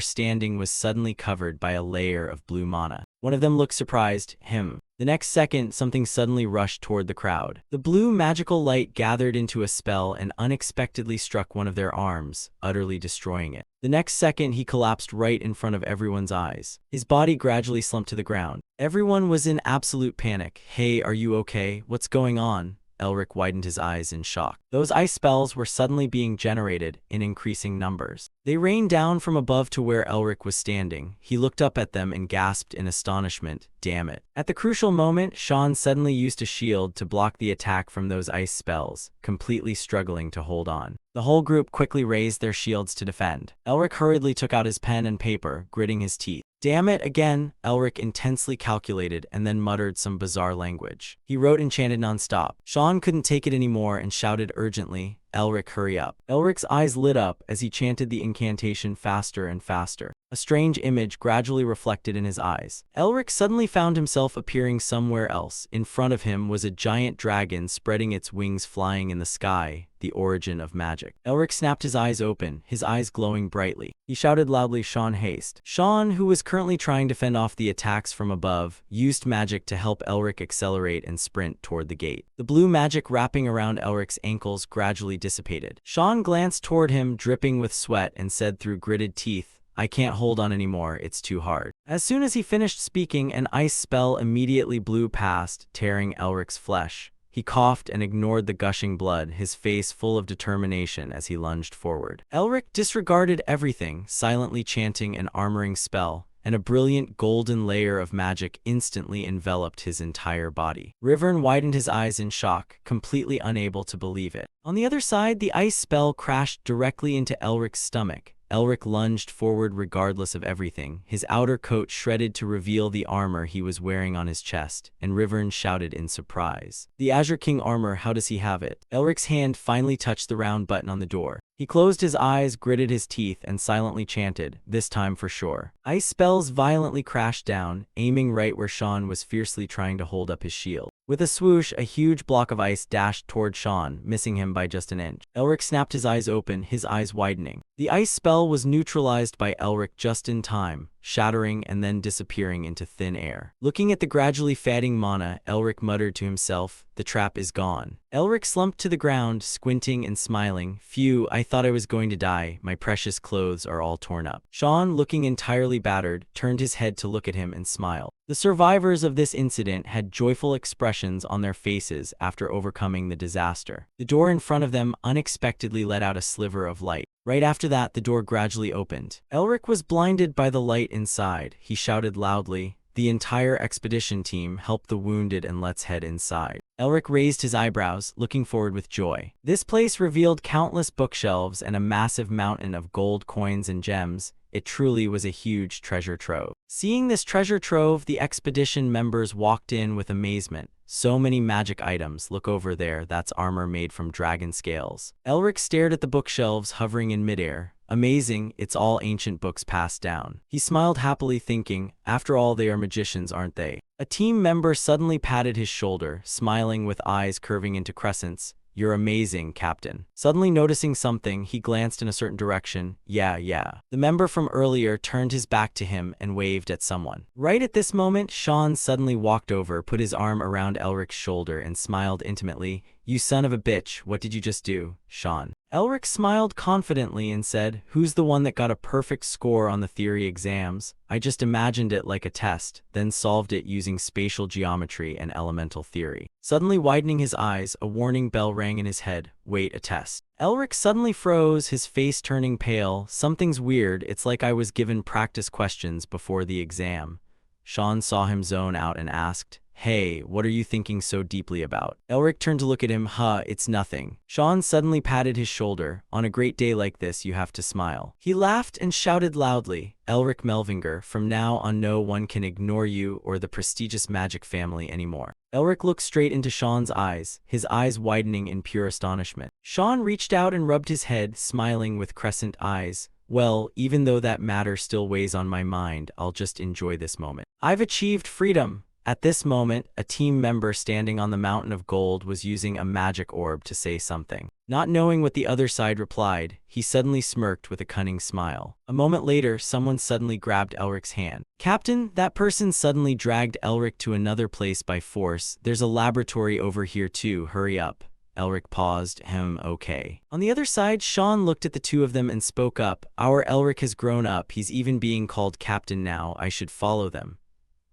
standing was suddenly covered by a layer of blue mana. One of them looked surprised. The next second, something suddenly rushed toward the crowd. The blue magical light gathered into a spell and unexpectedly struck one of their arms, utterly destroying it. The next second, he collapsed right in front of everyone's eyes. His body gradually slumped to the ground. Everyone was in absolute panic. Hey, are you okay? What's going on? Elric widened his eyes in shock. Those ice spells were suddenly being generated in increasing numbers. They rained down from above to where Elric was standing. He looked up at them and gasped in astonishment. Damn it. At the crucial moment, Sean suddenly used a shield to block the attack from those ice spells, completely struggling to hold on. The whole group quickly raised their shields to defend. Elric hurriedly took out his pen and paper, gritting his teeth. Damn it again, Elric intensely calculated and then muttered some bizarre language. He wrote enchanted nonstop. Sean couldn't take it anymore and shouted urgently, Elric, hurry up. Elric's eyes lit up as he chanted the incantation faster and faster. A strange image gradually reflected in his eyes. Elric suddenly found himself appearing somewhere else. In front of him was a giant dragon spreading its wings flying in the sky, the origin of magic. Elric snapped his eyes open, his eyes glowing brightly. He shouted loudly, Sean, haste. Sean, who was currently trying to fend off the attacks from above, used magic to help Elric accelerate and sprint toward the gate. The blue magic wrapping around Elric's ankles gradually dissipated. Sean glanced toward him, dripping with sweat, and said through gritted teeth, I can't hold on anymore, it's too hard. As soon as he finished speaking, an ice spell immediately blew past, tearing Elric's flesh. He coughed and ignored the gushing blood, his face full of determination as he lunged forward. Elric disregarded everything, silently chanting an armoring spell, and a brilliant golden layer of magic instantly enveloped his entire body. Rivern widened his eyes in shock, completely unable to believe it. On the other side, the ice spell crashed directly into Elric's stomach, Elric lunged forward regardless of everything, his outer coat shredded to reveal the armor he was wearing on his chest, and Rivern shouted in surprise. "The Azure King armor, how does he have it?" Elric's hand finally touched the round button on the door. He closed his eyes, gritted his teeth, and silently chanted, "This time for sure." Ice spells violently crashed down, aiming right where Sean was fiercely trying to hold up his shield. With a swoosh, a huge block of ice dashed toward Sean, missing him by just an inch. Elric snapped his eyes open, his eyes widening. The ice spell was neutralized by Elric just in time, shattering and then disappearing into thin air. Looking at the gradually fading mana, Elric muttered to himself, "The trap is gone." Elric slumped to the ground, squinting and smiling. "Phew, I thought I was going to die. My precious clothes are all torn up." Sean, looking entirely battered, turned his head to look at him and smiled. The survivors of this incident had joyful expressions on their faces after overcoming the disaster. The door in front of them unexpectedly let out a sliver of light. Right after that, the door gradually opened. Elric was blinded by the light inside. He shouted loudly, "The entire expedition team, help the wounded and let's head inside." Elric raised his eyebrows, looking forward with joy. This place revealed countless bookshelves and a massive mountain of gold coins and gems. It truly was a huge treasure trove. Seeing this treasure trove, the expedition members walked in with amazement. "So many magic items, look over there, that's armor made from dragon scales." Elric stared at the bookshelves hovering in midair. "Amazing, it's all ancient books passed down." He smiled happily, thinking, after all, they are magicians, aren't they? A team member suddenly patted his shoulder, smiling with eyes curving into crescents. "You're amazing, Captain." Suddenly noticing something, he glanced in a certain direction. Yeah. The member from earlier turned his back to him and waved at someone. Right at this moment, Sean suddenly walked over, put his arm around Elric's shoulder, and smiled intimately. "You son of a bitch, what did you just do, Sean?" Elric smiled confidently and said, "Who's the one that got a perfect score on the theory exams? I just imagined it like a test, then solved it using spatial geometry and elemental theory." Suddenly widening his eyes, a warning bell rang in his head. "Wait, a test." Elric suddenly froze, his face turning pale. "Something's weird, it's like I was given practice questions before the exam." Sean saw him zone out and asked, "Hey, what are you thinking so deeply about?" Elric turned to look at him. It's nothing." Sean suddenly patted his shoulder. "On a great day like this, you have to smile." He laughed and shouted loudly, "Elric Melvinger, from now on no one can ignore you or the prestigious magic family anymore." Elric looked straight into Sean's eyes, his eyes widening in pure astonishment. Sean reached out and rubbed his head, smiling with crescent eyes. "Well, even though that matter still weighs on my mind, I'll just enjoy this moment. I've achieved freedom." At this moment, a team member standing on the mountain of gold was using a magic orb to say something. Not knowing what the other side replied, he suddenly smirked with a cunning smile. A moment later, someone suddenly grabbed Elric's hand. "Captain," that person suddenly dragged Elric to another place by force. "There's a laboratory over here too, hurry up." Elric paused. Okay." On the other side, Sean looked at the two of them and spoke up. "Our Elric has grown up, he's even being called captain now, I should follow them."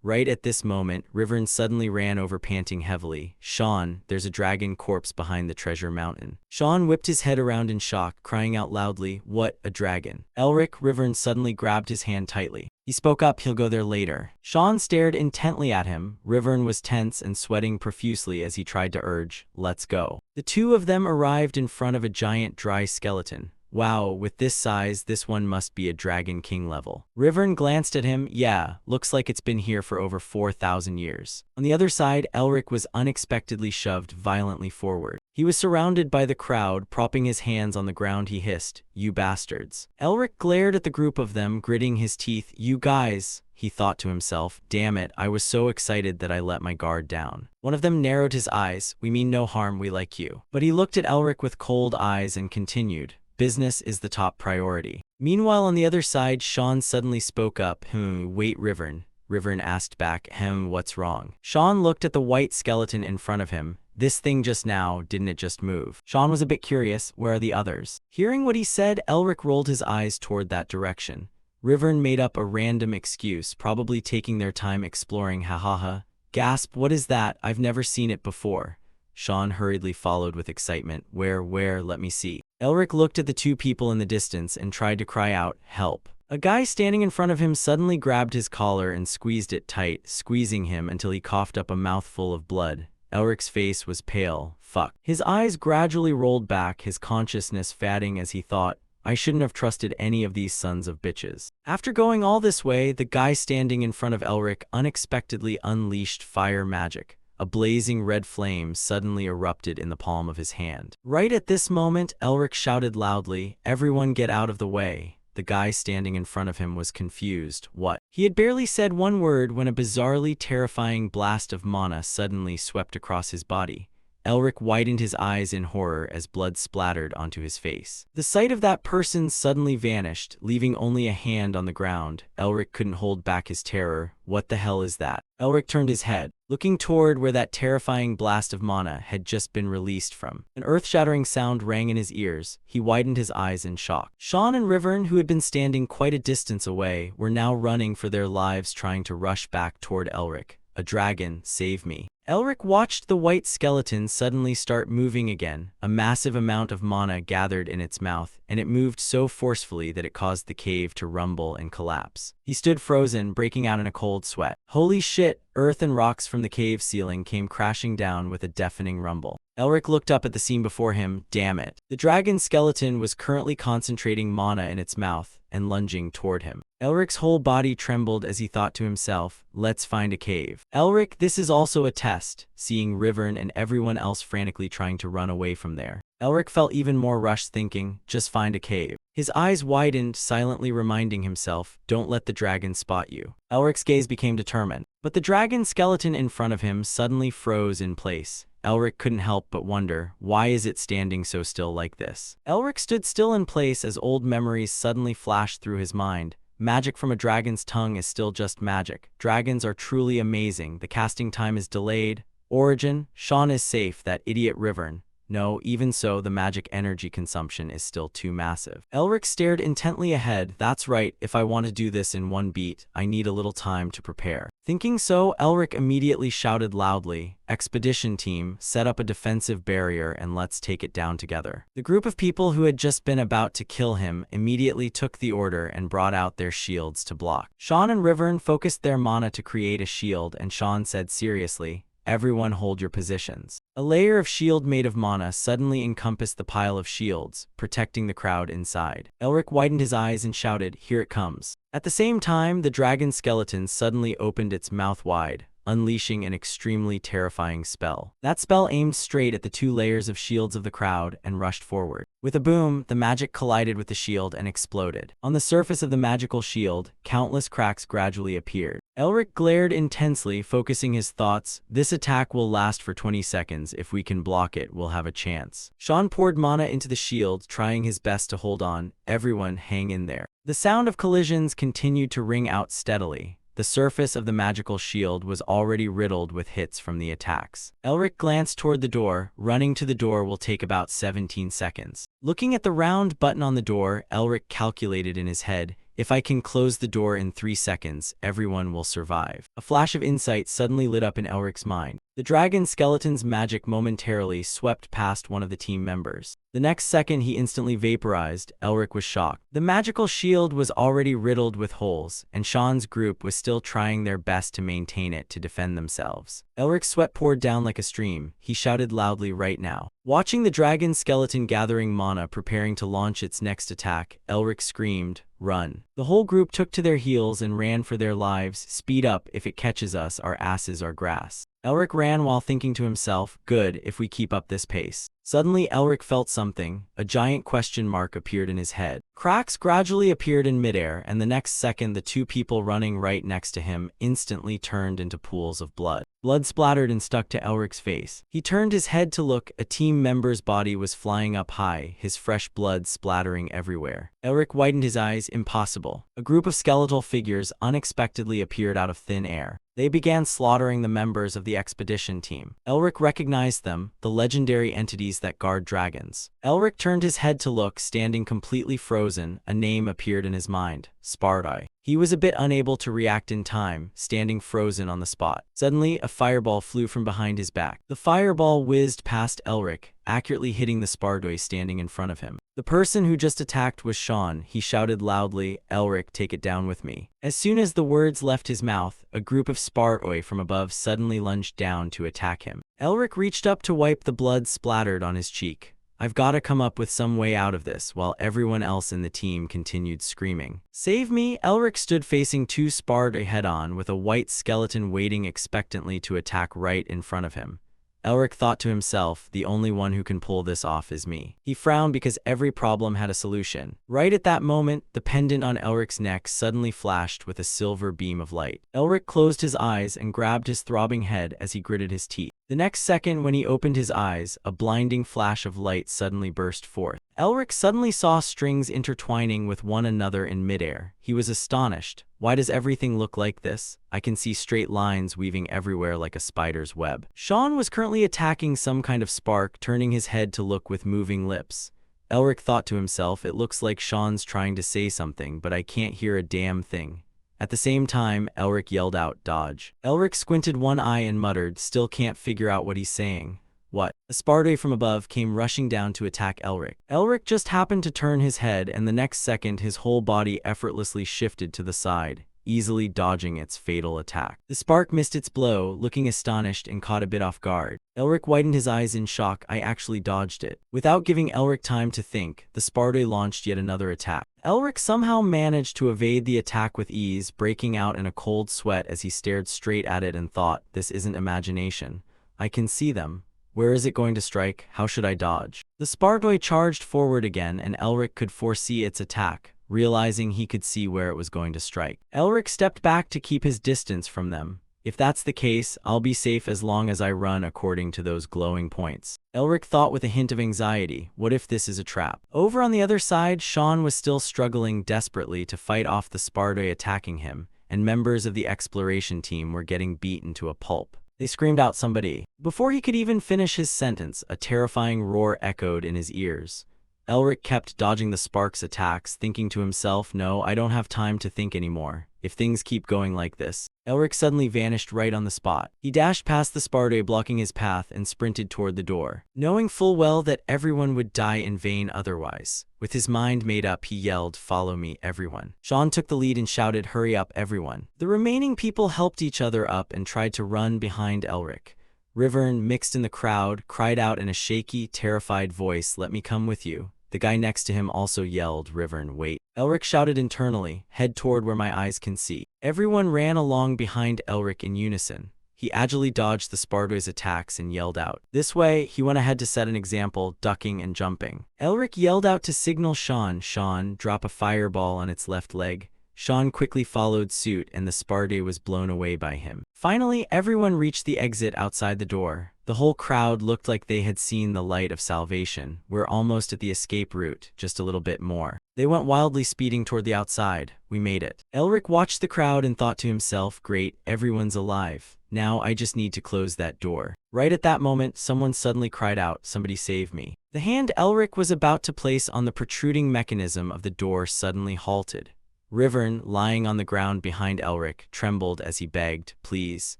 Right at this moment, Rivern suddenly ran over, panting heavily. "Sean, there's a dragon corpse behind the treasure mountain." Sean whipped his head around in shock, crying out loudly, "What, a dragon?" Elric, Rivern suddenly grabbed his hand tightly. He spoke up, "He'll go there later." Sean stared intently at him. Rivern was tense and sweating profusely as he tried to urge, "Let's go." The two of them arrived in front of a giant dry skeleton. "Wow, with this size, this one must be a Dragon King level." Rivern glanced at him. "Yeah, looks like it's been here for over 4,000 years. On the other side, Elric was unexpectedly shoved violently forward. He was surrounded by the crowd, propping his hands on the ground. He hissed, "You bastards." Elric glared at the group of them, gritting his teeth. "You guys," he thought to himself, "damn it, I was so excited that I let my guard down." One of them narrowed his eyes. "We mean no harm, we like you." But he looked at Elric with cold eyes and continued, "Business is the top priority." Meanwhile, on the other side, Sean suddenly spoke up. Wait, Rivern." Rivern asked back, What's wrong?" Sean looked at the white skeleton in front of him. "This thing just now, didn't it just move?" Sean was a bit curious. "Where are the others?" Hearing what he said, Elric rolled his eyes toward that direction. Rivern made up a random excuse, probably taking their time exploring. "Ha. Gasp, what is that? I've never seen it before." Sean hurriedly followed with excitement. Where, let me see." Elric looked at the two people in the distance and tried to cry out, "Help." A guy standing in front of him suddenly grabbed his collar and squeezed it tight, squeezing him until he coughed up a mouthful of blood. Elric's face was pale. Fuck. His eyes gradually rolled back, his consciousness fading as he thought, I shouldn't have trusted any of these sons of bitches. After going all this way, the guy standing in front of Elric unexpectedly unleashed fire magic. A blazing red flame suddenly erupted in the palm of his hand. Right at this moment, Elric shouted loudly, "Everyone get out of the way." The guy standing in front of him was confused. What? He had barely said one word when a bizarrely terrifying blast of mana suddenly swept across his body. Elric widened his eyes in horror as blood splattered onto his face. The sight of that person suddenly vanished, leaving only a hand on the ground. Elric couldn't hold back his terror. What the hell is that? Elric turned his head, looking toward where that terrifying blast of mana had just been released from. An earth-shattering sound rang in his ears. He widened his eyes in shock. Sean and Rivern, who had been standing quite a distance away, were now running for their lives, trying to rush back toward Elric. "A dragon, save me." Elric watched the white skeleton suddenly start moving again. A massive amount of mana gathered in its mouth, and it moved so forcefully that it caused the cave to rumble and collapse. He stood frozen, breaking out in a cold sweat. Holy shit! Earth and rocks from the cave ceiling came crashing down with a deafening rumble. Elric looked up at the scene before him. Damn it. The dragon skeleton was currently concentrating mana in its mouth and lunging toward him. Elric's whole body trembled as he thought to himself, "Let's find a cave." "Elric, this is also a test," seeing Rivern and everyone else frantically trying to run away from there. Elric felt even more rushed, thinking, "Just find a cave." His eyes widened, silently reminding himself, "Don't let the dragon spot you." Elric's gaze became determined, but the dragon skeleton in front of him suddenly froze in place. Elric couldn't help but wonder, why is it standing so still like this? Elric stood still in place as old memories suddenly flashed through his mind. Magic from a dragon's tongue is still just magic. Dragons are truly amazing. The casting time is delayed. Origin, Sean is safe, that idiot Rivern. No, even so, the magic energy consumption is still too massive. Elric stared intently ahead. That's right, if I want to do this in one beat, I need a little time to prepare. Thinking so, Elric immediately shouted loudly, "Expedition team, set up a defensive barrier and let's take it down together." The group of people who had just been about to kill him immediately took the order and brought out their shields to block. Sean and Rivern focused their mana to create a shield, and Sean said seriously, "Everyone hold your positions." A layer of shield made of mana suddenly encompassed the pile of shields, protecting the crowd inside. Elric widened his eyes and shouted, "Here it comes." At the same time, the dragon skeleton suddenly opened its mouth wide, unleashing an extremely terrifying spell. That spell aimed straight at the two layers of shields of the crowd and rushed forward. With a boom, the magic collided with the shield and exploded. On the surface of the magical shield, countless cracks gradually appeared. Elric glared intensely, focusing his thoughts. "This attack will last for 20 seconds. If we can block it, we'll have a chance." Sean poured mana into the shield, trying his best to hold on. "Everyone, hang in there." The sound of collisions continued to ring out steadily. The surface of the magical shield was already riddled with hits from the attacks. Elric glanced toward the door. Running to the door will take about 17 seconds. Looking at the round button on the door, Elric calculated in his head, "If I can close the door in 3 seconds, everyone will survive." A flash of insight suddenly lit up in Elric's mind. The dragon skeleton's magic momentarily swept past one of the team members. The next second, he instantly vaporized. Elric was shocked. The magical shield was already riddled with holes, and Sean's group was still trying their best to maintain it to defend themselves. Elric's sweat poured down like a stream. He shouted loudly, "Right now." Watching the dragon skeleton gathering mana, preparing to launch its next attack, Elric screamed, "Run." The whole group took to their heels and ran for their lives. "Speed up, if it catches us, our asses are grass." Elric ran while thinking to himself, "Good, if we keep up this pace." Suddenly, Elric felt something. A giant question mark appeared in his head. Cracks gradually appeared in midair, and the next second, the two people running right next to him instantly turned into pools of blood. Blood splattered and stuck to Elric's face. He turned his head to look. A team member's body was flying up high, his fresh blood splattering everywhere. Elric widened his eyes. Impossible. A group of skeletal figures unexpectedly appeared out of thin air. They began slaughtering the members of the expedition team. Elric recognized them, the legendary entities that guard dragons. Elric turned his head to look. Standing completely frozen, a name appeared in his mind, Spardai. He was a bit unable to react in time, standing frozen on the spot. Suddenly, a fireball flew from behind his back. The fireball whizzed past Elric, accurately hitting the Spardoi standing in front of him. The person who just attacked was Sean. He shouted loudly, "Elric, take it down with me." As soon as the words left his mouth, a group of Spardoi from above suddenly lunged down to attack him. Elric reached up to wipe the blood splattered on his cheek. I've got to come up with some way out of this, while everyone else in the team continued screaming. Save me! Elric stood facing two Sparda head-on with a white skeleton waiting expectantly to attack right in front of him. Elric thought to himself, the only one who can pull this off is me. He frowned because every problem had a solution. Right at that moment, the pendant on Elric's neck suddenly flashed with a silver beam of light. Elric closed his eyes and grabbed his throbbing head as he gritted his teeth. The next second, when he opened his eyes, a blinding flash of light suddenly burst forth. Elric suddenly saw strings intertwining with one another in midair. He was astonished. Why does everything look like this? I can see straight lines weaving everywhere like a spider's web. Sean was currently attacking some kind of spark, turning his head to look with moving lips. Elric thought to himself, it looks like Sean's trying to say something, but I can't hear a damn thing. At the same time, Elric yelled out, "Dodge." Elric squinted one eye and muttered, still can't figure out what he's saying. What? A Sparda from above came rushing down to attack Elric. Elric just happened to turn his head, and the next second his whole body effortlessly shifted to the side, easily dodging its fatal attack. The spark missed its blow, looking astonished and caught a bit off guard. Elric widened his eyes in shock. I actually dodged it. Without giving Elric time to think, the Sparda launched yet another attack. Elric somehow managed to evade the attack with ease, breaking out in a cold sweat as he stared straight at it and thought, this isn't imagination. I can see them. Where is it going to strike? How should I dodge? The Sparda charged forward again, and Elric could foresee its attack, realizing he could see where it was going to strike. Elric stepped back to keep his distance from them. If that's the case, I'll be safe as long as I run according to those glowing points. Elric thought with a hint of anxiety, what if this is a trap? Over on the other side, Sean was still struggling desperately to fight off the Sparda attacking him, and members of the exploration team were getting beaten to a pulp. They screamed out somebody. Before he could even finish his sentence, a terrifying roar echoed in his ears. Elric kept dodging the spark's attacks, thinking to himself, no, I don't have time to think anymore. If things keep going like this. Elric suddenly vanished right on the spot. He dashed past the Sparda blocking his path and sprinted toward the door, knowing full well that everyone would die in vain otherwise. With his mind made up, he yelled, follow me, everyone. Sean took the lead and shouted, hurry up, everyone. The remaining people helped each other up and tried to run behind Elric. Rivern, mixed in the crowd, cried out in a shaky, terrified voice, let me come with you. The guy next to him also yelled, Rivern, wait. Elric shouted internally, head toward where my eyes can see. Everyone ran along behind Elric in unison. He agilely dodged the Sparda's attacks and yelled out. This way, he went ahead to set an example, ducking and jumping. Elric yelled out to signal Sean, Sean, drop a fireball on its left leg. Sean quickly followed suit, and the Sparda was blown away by him. Finally, everyone reached the exit outside the door. The whole crowd looked like they had seen the light of salvation. We're almost at the escape route, just a little bit more. They went wildly speeding toward the outside. We made it. Elric watched the crowd and thought to himself, great, everyone's alive. Now I just need to close that door. Right at that moment, someone suddenly cried out, somebody save me. The hand Elric was about to place on the protruding mechanism of the door suddenly halted. Rivern, lying on the ground behind Elric, trembled as he begged, please.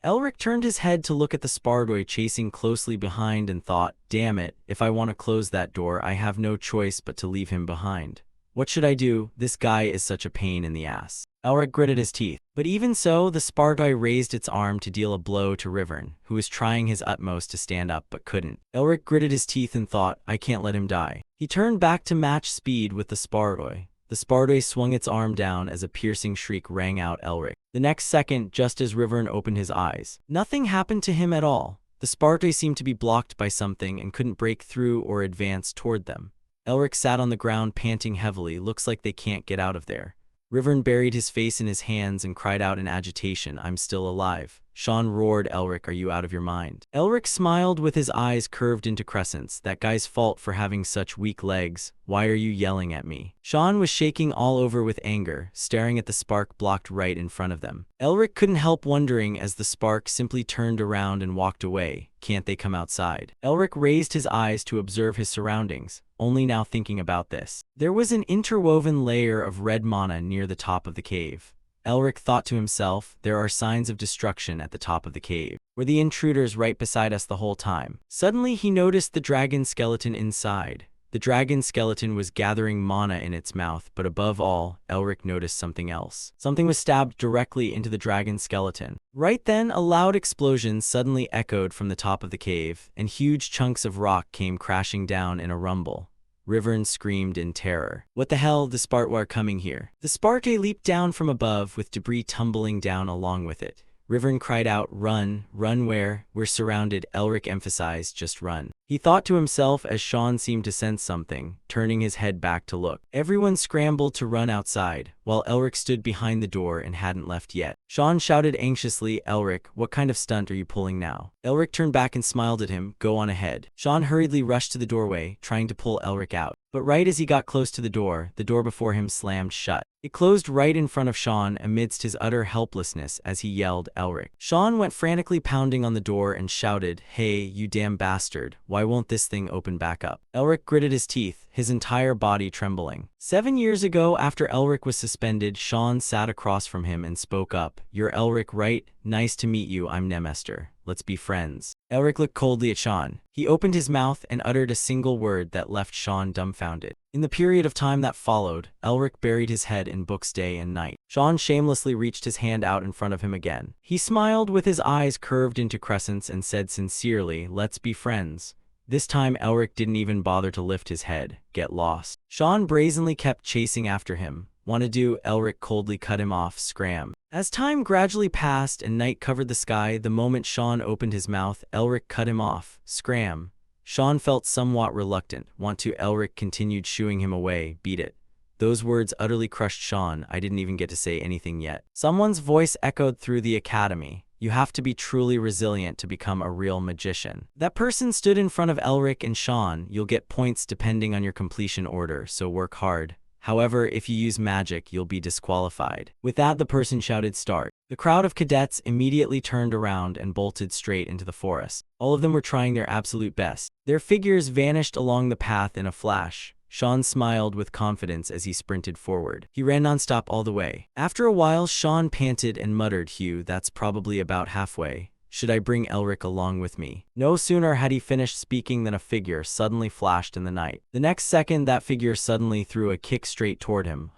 Elric turned his head to look at the Sparda chasing closely behind and thought, damn it, if I want to close that door, I have no choice but to leave him behind. What should I do? This guy is such a pain in the ass. Elric gritted his teeth. But even so, the Sparda raised its arm to deal a blow to Rivern, who was trying his utmost to stand up but couldn't. Elric gritted his teeth and thought, I can't let him die. He turned back to match speed with the Sparda. The Sparda swung its arm down as a piercing shriek rang out Elric. The next second, just as Rivern opened his eyes, nothing happened to him at all. The Sparda seemed to be blocked by something and couldn't break through or advance toward them. Elric sat on the ground panting heavily, looks like they can't get out of there. Rivern buried his face in his hands and cried out in agitation, I'm still alive. Sean roared, Elric, are you out of your mind? Elric smiled with his eyes curved into crescents. That guy's fault for having such weak legs. Why are you yelling at me? Sean was shaking all over with anger, staring at the spark blocked right in front of them. Elric couldn't help wondering as the spark simply turned around and walked away. Can't they come outside? Elric raised his eyes to observe his surroundings, only now thinking about this. There was an interwoven layer of red mana near the top of the cave. Elric thought to himself, there are signs of destruction at the top of the cave. Were the intruders right beside us the whole time? Suddenly he noticed the dragon skeleton inside. The dragon skeleton was gathering mana in its mouth, but above all, Elric noticed something else. Something was stabbed directly into the dragon skeleton. Right then, a loud explosion suddenly echoed from the top of the cave, and huge chunks of rock came crashing down in a rumble. Rivern screamed in terror. What the hell, the Sparta are coming here. The Sparta leaped down from above, with debris tumbling down along with it. Rivern cried out, "Run, run where? We're surrounded." Elric emphasized, "Just run." He thought to himself as Sean seemed to sense something, turning his head back to look. Everyone scrambled to run outside, while Elric stood behind the door and hadn't left yet. Sean shouted anxiously, "Elric, what kind of stunt are you pulling now?" Elric turned back and smiled at him, "Go on ahead." Sean hurriedly rushed to the doorway, trying to pull Elric out. But right as he got close to the door before him slammed shut. It closed right in front of Sean amidst his utter helplessness as he yelled, "Elric." Sean went frantically pounding on the door and shouted, "Hey, you damn bastard, why won't this thing open back up?" Elric gritted his teeth, his entire body trembling. 7 years ago, after Elric was suspended, Sean sat across from him and spoke up, "You're Elric, right? Nice to meet you, I'm Nemester. Let's be friends." Elric looked coldly at Sean. He opened his mouth and uttered a single word that left Sean dumbfounded. In the period of time that followed, Elric buried his head in books day and night. Sean shamelessly reached his hand out in front of him again. He smiled with his eyes curved into crescents and said sincerely, "Let's be friends." This time Elric didn't even bother to lift his head. "Get lost." Sean brazenly kept chasing after him. "Wanna do?" Elric coldly cut him off, scram. As time gradually passed and night covered the sky, the moment Sean opened his mouth, Elric cut him off, scram. Sean felt somewhat reluctant. "Want to?" Elric continued shooing him away. "Beat it." Those words utterly crushed Sean. "I didn't even get to say anything yet." Someone's voice echoed through the academy. "You have to be truly resilient to become a real magician." That person stood in front of Elric and Sean. "You'll get points depending on your completion order, so work hard. However, if you use magic, you'll be disqualified." With that, the person shouted, "Start." The crowd of cadets immediately turned around and bolted straight into the forest. All of them were trying their absolute best. Their figures vanished along the path in a flash. Sean smiled with confidence as he sprinted forward. He ran nonstop all the way. After a while, Sean panted and muttered, "Hugh, that's probably about halfway. Should I bring Elric along with me?" No sooner had he finished speaking than a figure suddenly flashed in the night. The next second, that figure suddenly threw a kick straight toward him.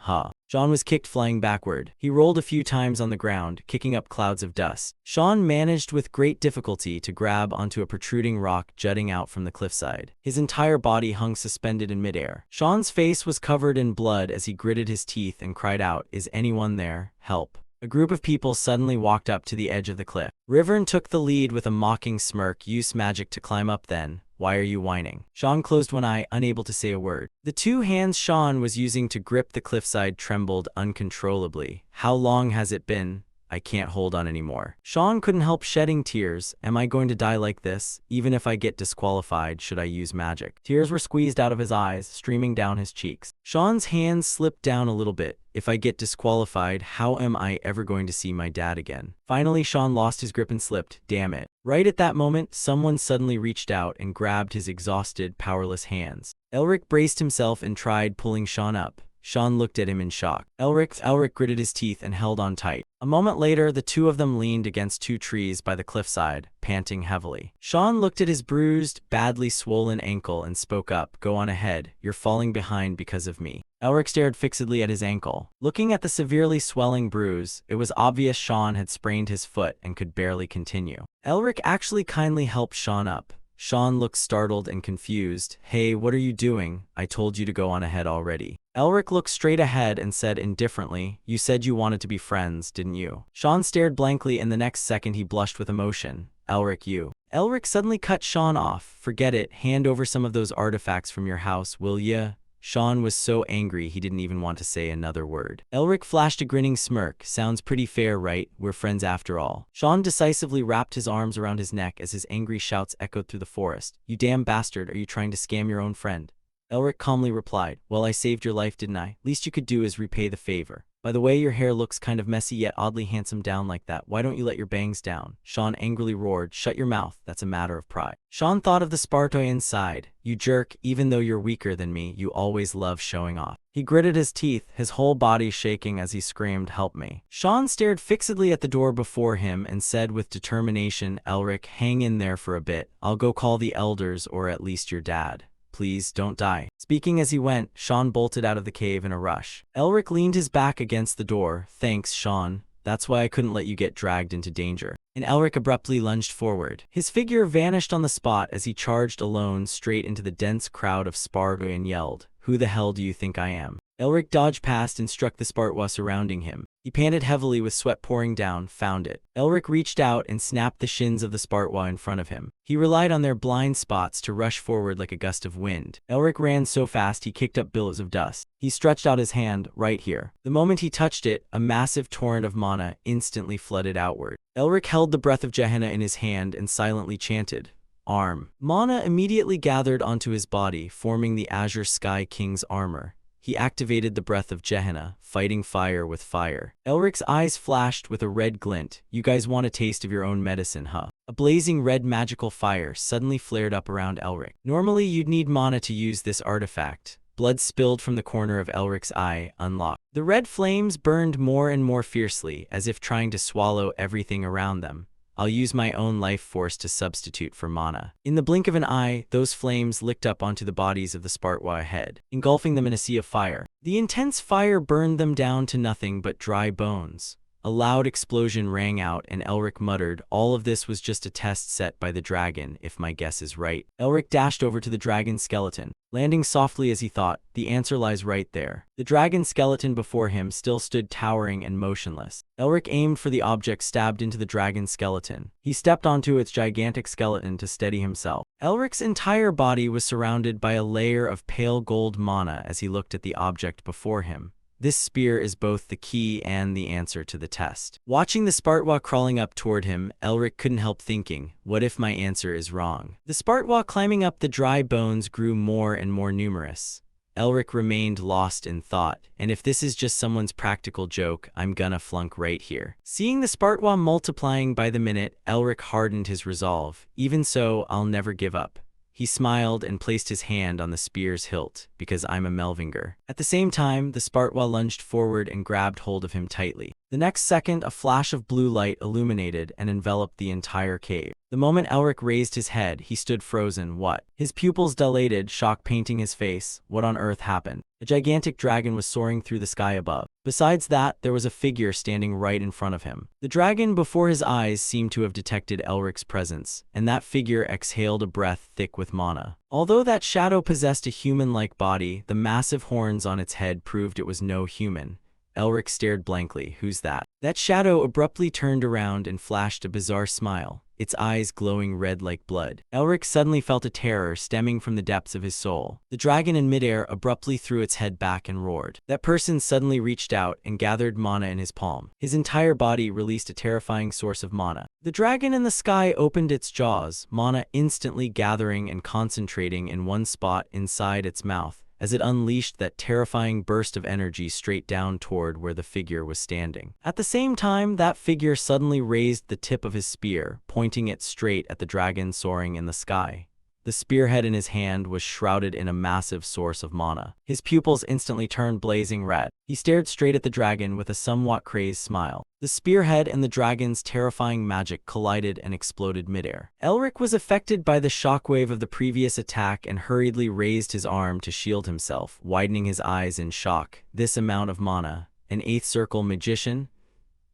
Sean was kicked flying backward. He rolled a few times on the ground, kicking up clouds of dust. Sean managed with great difficulty to grab onto a protruding rock jutting out from the cliffside. His entire body hung suspended in midair. Sean's face was covered in blood as he gritted his teeth and cried out, "Is anyone there? Help." A group of people suddenly walked up to the edge of the cliff. Rivern took the lead with a mocking smirk. "Use magic to climb up then. Why are you whining?" Sean closed one eye, unable to say a word. The two hands Sean was using to grip the cliffside trembled uncontrollably. "How long has it been? I can't hold on anymore." Sean couldn't help shedding tears. "Am I going to die like this? Even if I get disqualified, should I use magic?" Tears were squeezed out of his eyes, streaming down his cheeks. Sean's hands slipped down a little bit. "If I get disqualified, how am I ever going to see my dad again?" Finally, Sean lost his grip and slipped. "Damn it." Right at that moment, someone suddenly reached out and grabbed his exhausted, powerless hands. Elric braced himself and tried pulling Sean up. Sean looked at him in shock. Elric gritted his teeth and held on tight. A moment later, the two of them leaned against two trees by the cliffside, panting heavily. Sean looked at his bruised, badly swollen ankle and spoke up, "Go on ahead. You're falling behind because of me." Elric stared fixedly at his ankle. Looking at the severely swelling bruise, it was obvious Sean had sprained his foot and could barely continue. Elric actually kindly helped Sean up. Sean looked startled and confused. "Hey, what are you doing? I told you to go on ahead already." Elric looked straight ahead and said indifferently, "You said you wanted to be friends, didn't you?" Sean stared blankly and the next second he blushed with emotion. "Elric, you." Elric suddenly cut Sean off. "Forget it. Hand over some of those artifacts from your house, will ya?" Sean was so angry he didn't even want to say another word. Elric flashed a grinning smirk. "Sounds pretty fair, right? We're friends after all." Sean decisively wrapped his arms around his neck as his angry shouts echoed through the forest. "You damn bastard, are you trying to scam your own friend?" Elric calmly replied, "Well, I saved your life, didn't I? Least you could do is repay the favor. By the way, your hair looks kind of messy yet oddly handsome down like that. Why don't you let your bangs down?" Sean angrily roared, "Shut your mouth, that's a matter of pride." Sean thought of the Spartoi inside. "You jerk, even though you're weaker than me, you always love showing off." He gritted his teeth, his whole body shaking as he screamed, "Help me." Sean stared fixedly at the door before him and said with determination, "Elric, hang in there for a bit. I'll go call the elders or at least your dad. please, don't die." Speaking as he went, Sean bolted out of the cave in a rush. Elric leaned his back against the door. "Thanks, Sean. That's why I couldn't let you get dragged into danger." And Elric abruptly lunged forward. His figure vanished on the spot as he charged alone straight into the dense crowd of Spartwa and yelled, "Who the hell do you think I am?" Elric dodged past and struck the Spartwa surrounding him. He panted heavily with sweat pouring down. Found it. Elric reached out and snapped the shins of the Spartwa in front of him. He relied on their blind spots to rush forward like a gust of wind. Elric ran so fast he kicked up billows of dust. He stretched out his hand, right here. The moment he touched it, a massive torrent of mana instantly flooded outward. Elric held the breath of Gehenna in his hand and silently chanted, "Arm." Mana immediately gathered onto his body, forming the Azure Sky King's armor. He activated the breath of Gehenna, fighting fire with fire. Elric's eyes flashed with a red glint. "You guys want a taste of your own medicine, huh?" A blazing red magical fire suddenly flared up around Elric. Normally you'd need mana to use this artifact. Blood spilled from the corner of Elric's eye, unlocked. The red flames burned more and more fiercely, as if trying to swallow everything around them. "I'll use my own life force to substitute for mana." In the blink of an eye, those flames licked up onto the bodies of the Spartwa ahead, engulfing them in a sea of fire. The intense fire burned them down to nothing but dry bones. A loud explosion rang out, and Elric muttered, "All of this was just a test set by the dragon, if my guess is right." Elric dashed over to the dragon's skeleton. Landing softly as he thought, the answer lies right there. The dragon skeleton before him still stood towering and motionless. Elric aimed for the object stabbed into the dragon's skeleton. He stepped onto its gigantic skeleton to steady himself. Elric's entire body was surrounded by a layer of pale gold mana as he looked at the object before him. This spear is both the key and the answer to the test. Watching the Spartwa crawling up toward him, Elric couldn't help thinking, what if my answer is wrong? The Spartwa climbing up the dry bones grew more and more numerous. Elric remained lost in thought, and if this is just someone's practical joke, I'm gonna flunk right here. Seeing the Spartwa multiplying by the minute, Elric hardened his resolve. Even so, I'll never give up. He smiled and placed his hand on the spear's hilt, because I'm a Melvinger. At the same time, the Spartwa lunged forward and grabbed hold of him tightly. The next second, a flash of blue light illuminated and enveloped the entire cave. The moment Elric raised his head, he stood frozen. What? His pupils dilated, shock painting his face. What on earth happened? A gigantic dragon was soaring through the sky above. Besides that, there was a figure standing right in front of him. The dragon before his eyes seemed to have detected Elric's presence, and that figure exhaled a breath thick with mana. Although that shadow possessed a human-like body, the massive horns on its head proved it was no human. Elric stared blankly. Who's that? That shadow abruptly turned around and flashed a bizarre smile, its eyes glowing red like blood. Elric suddenly felt a terror stemming from the depths of his soul. The dragon in midair abruptly threw its head back and roared. That person suddenly reached out and gathered mana in his palm. His entire body released a terrifying source of mana. The dragon in the sky opened its jaws, mana instantly gathering and concentrating in one spot inside its mouth, as it unleashed that terrifying burst of energy straight down toward where the figure was standing. At the same time, that figure suddenly raised the tip of his spear, pointing it straight at the dragon soaring in the sky. The spearhead in his hand was shrouded in a massive source of mana. His pupils instantly turned blazing red. He stared straight at the dragon with a somewhat crazed smile. The spearhead and the dragon's terrifying magic collided and exploded midair. Elric was affected by the shockwave of the previous attack and hurriedly raised his arm to shield himself, widening his eyes in shock. This amount of mana? An 8th circle magician?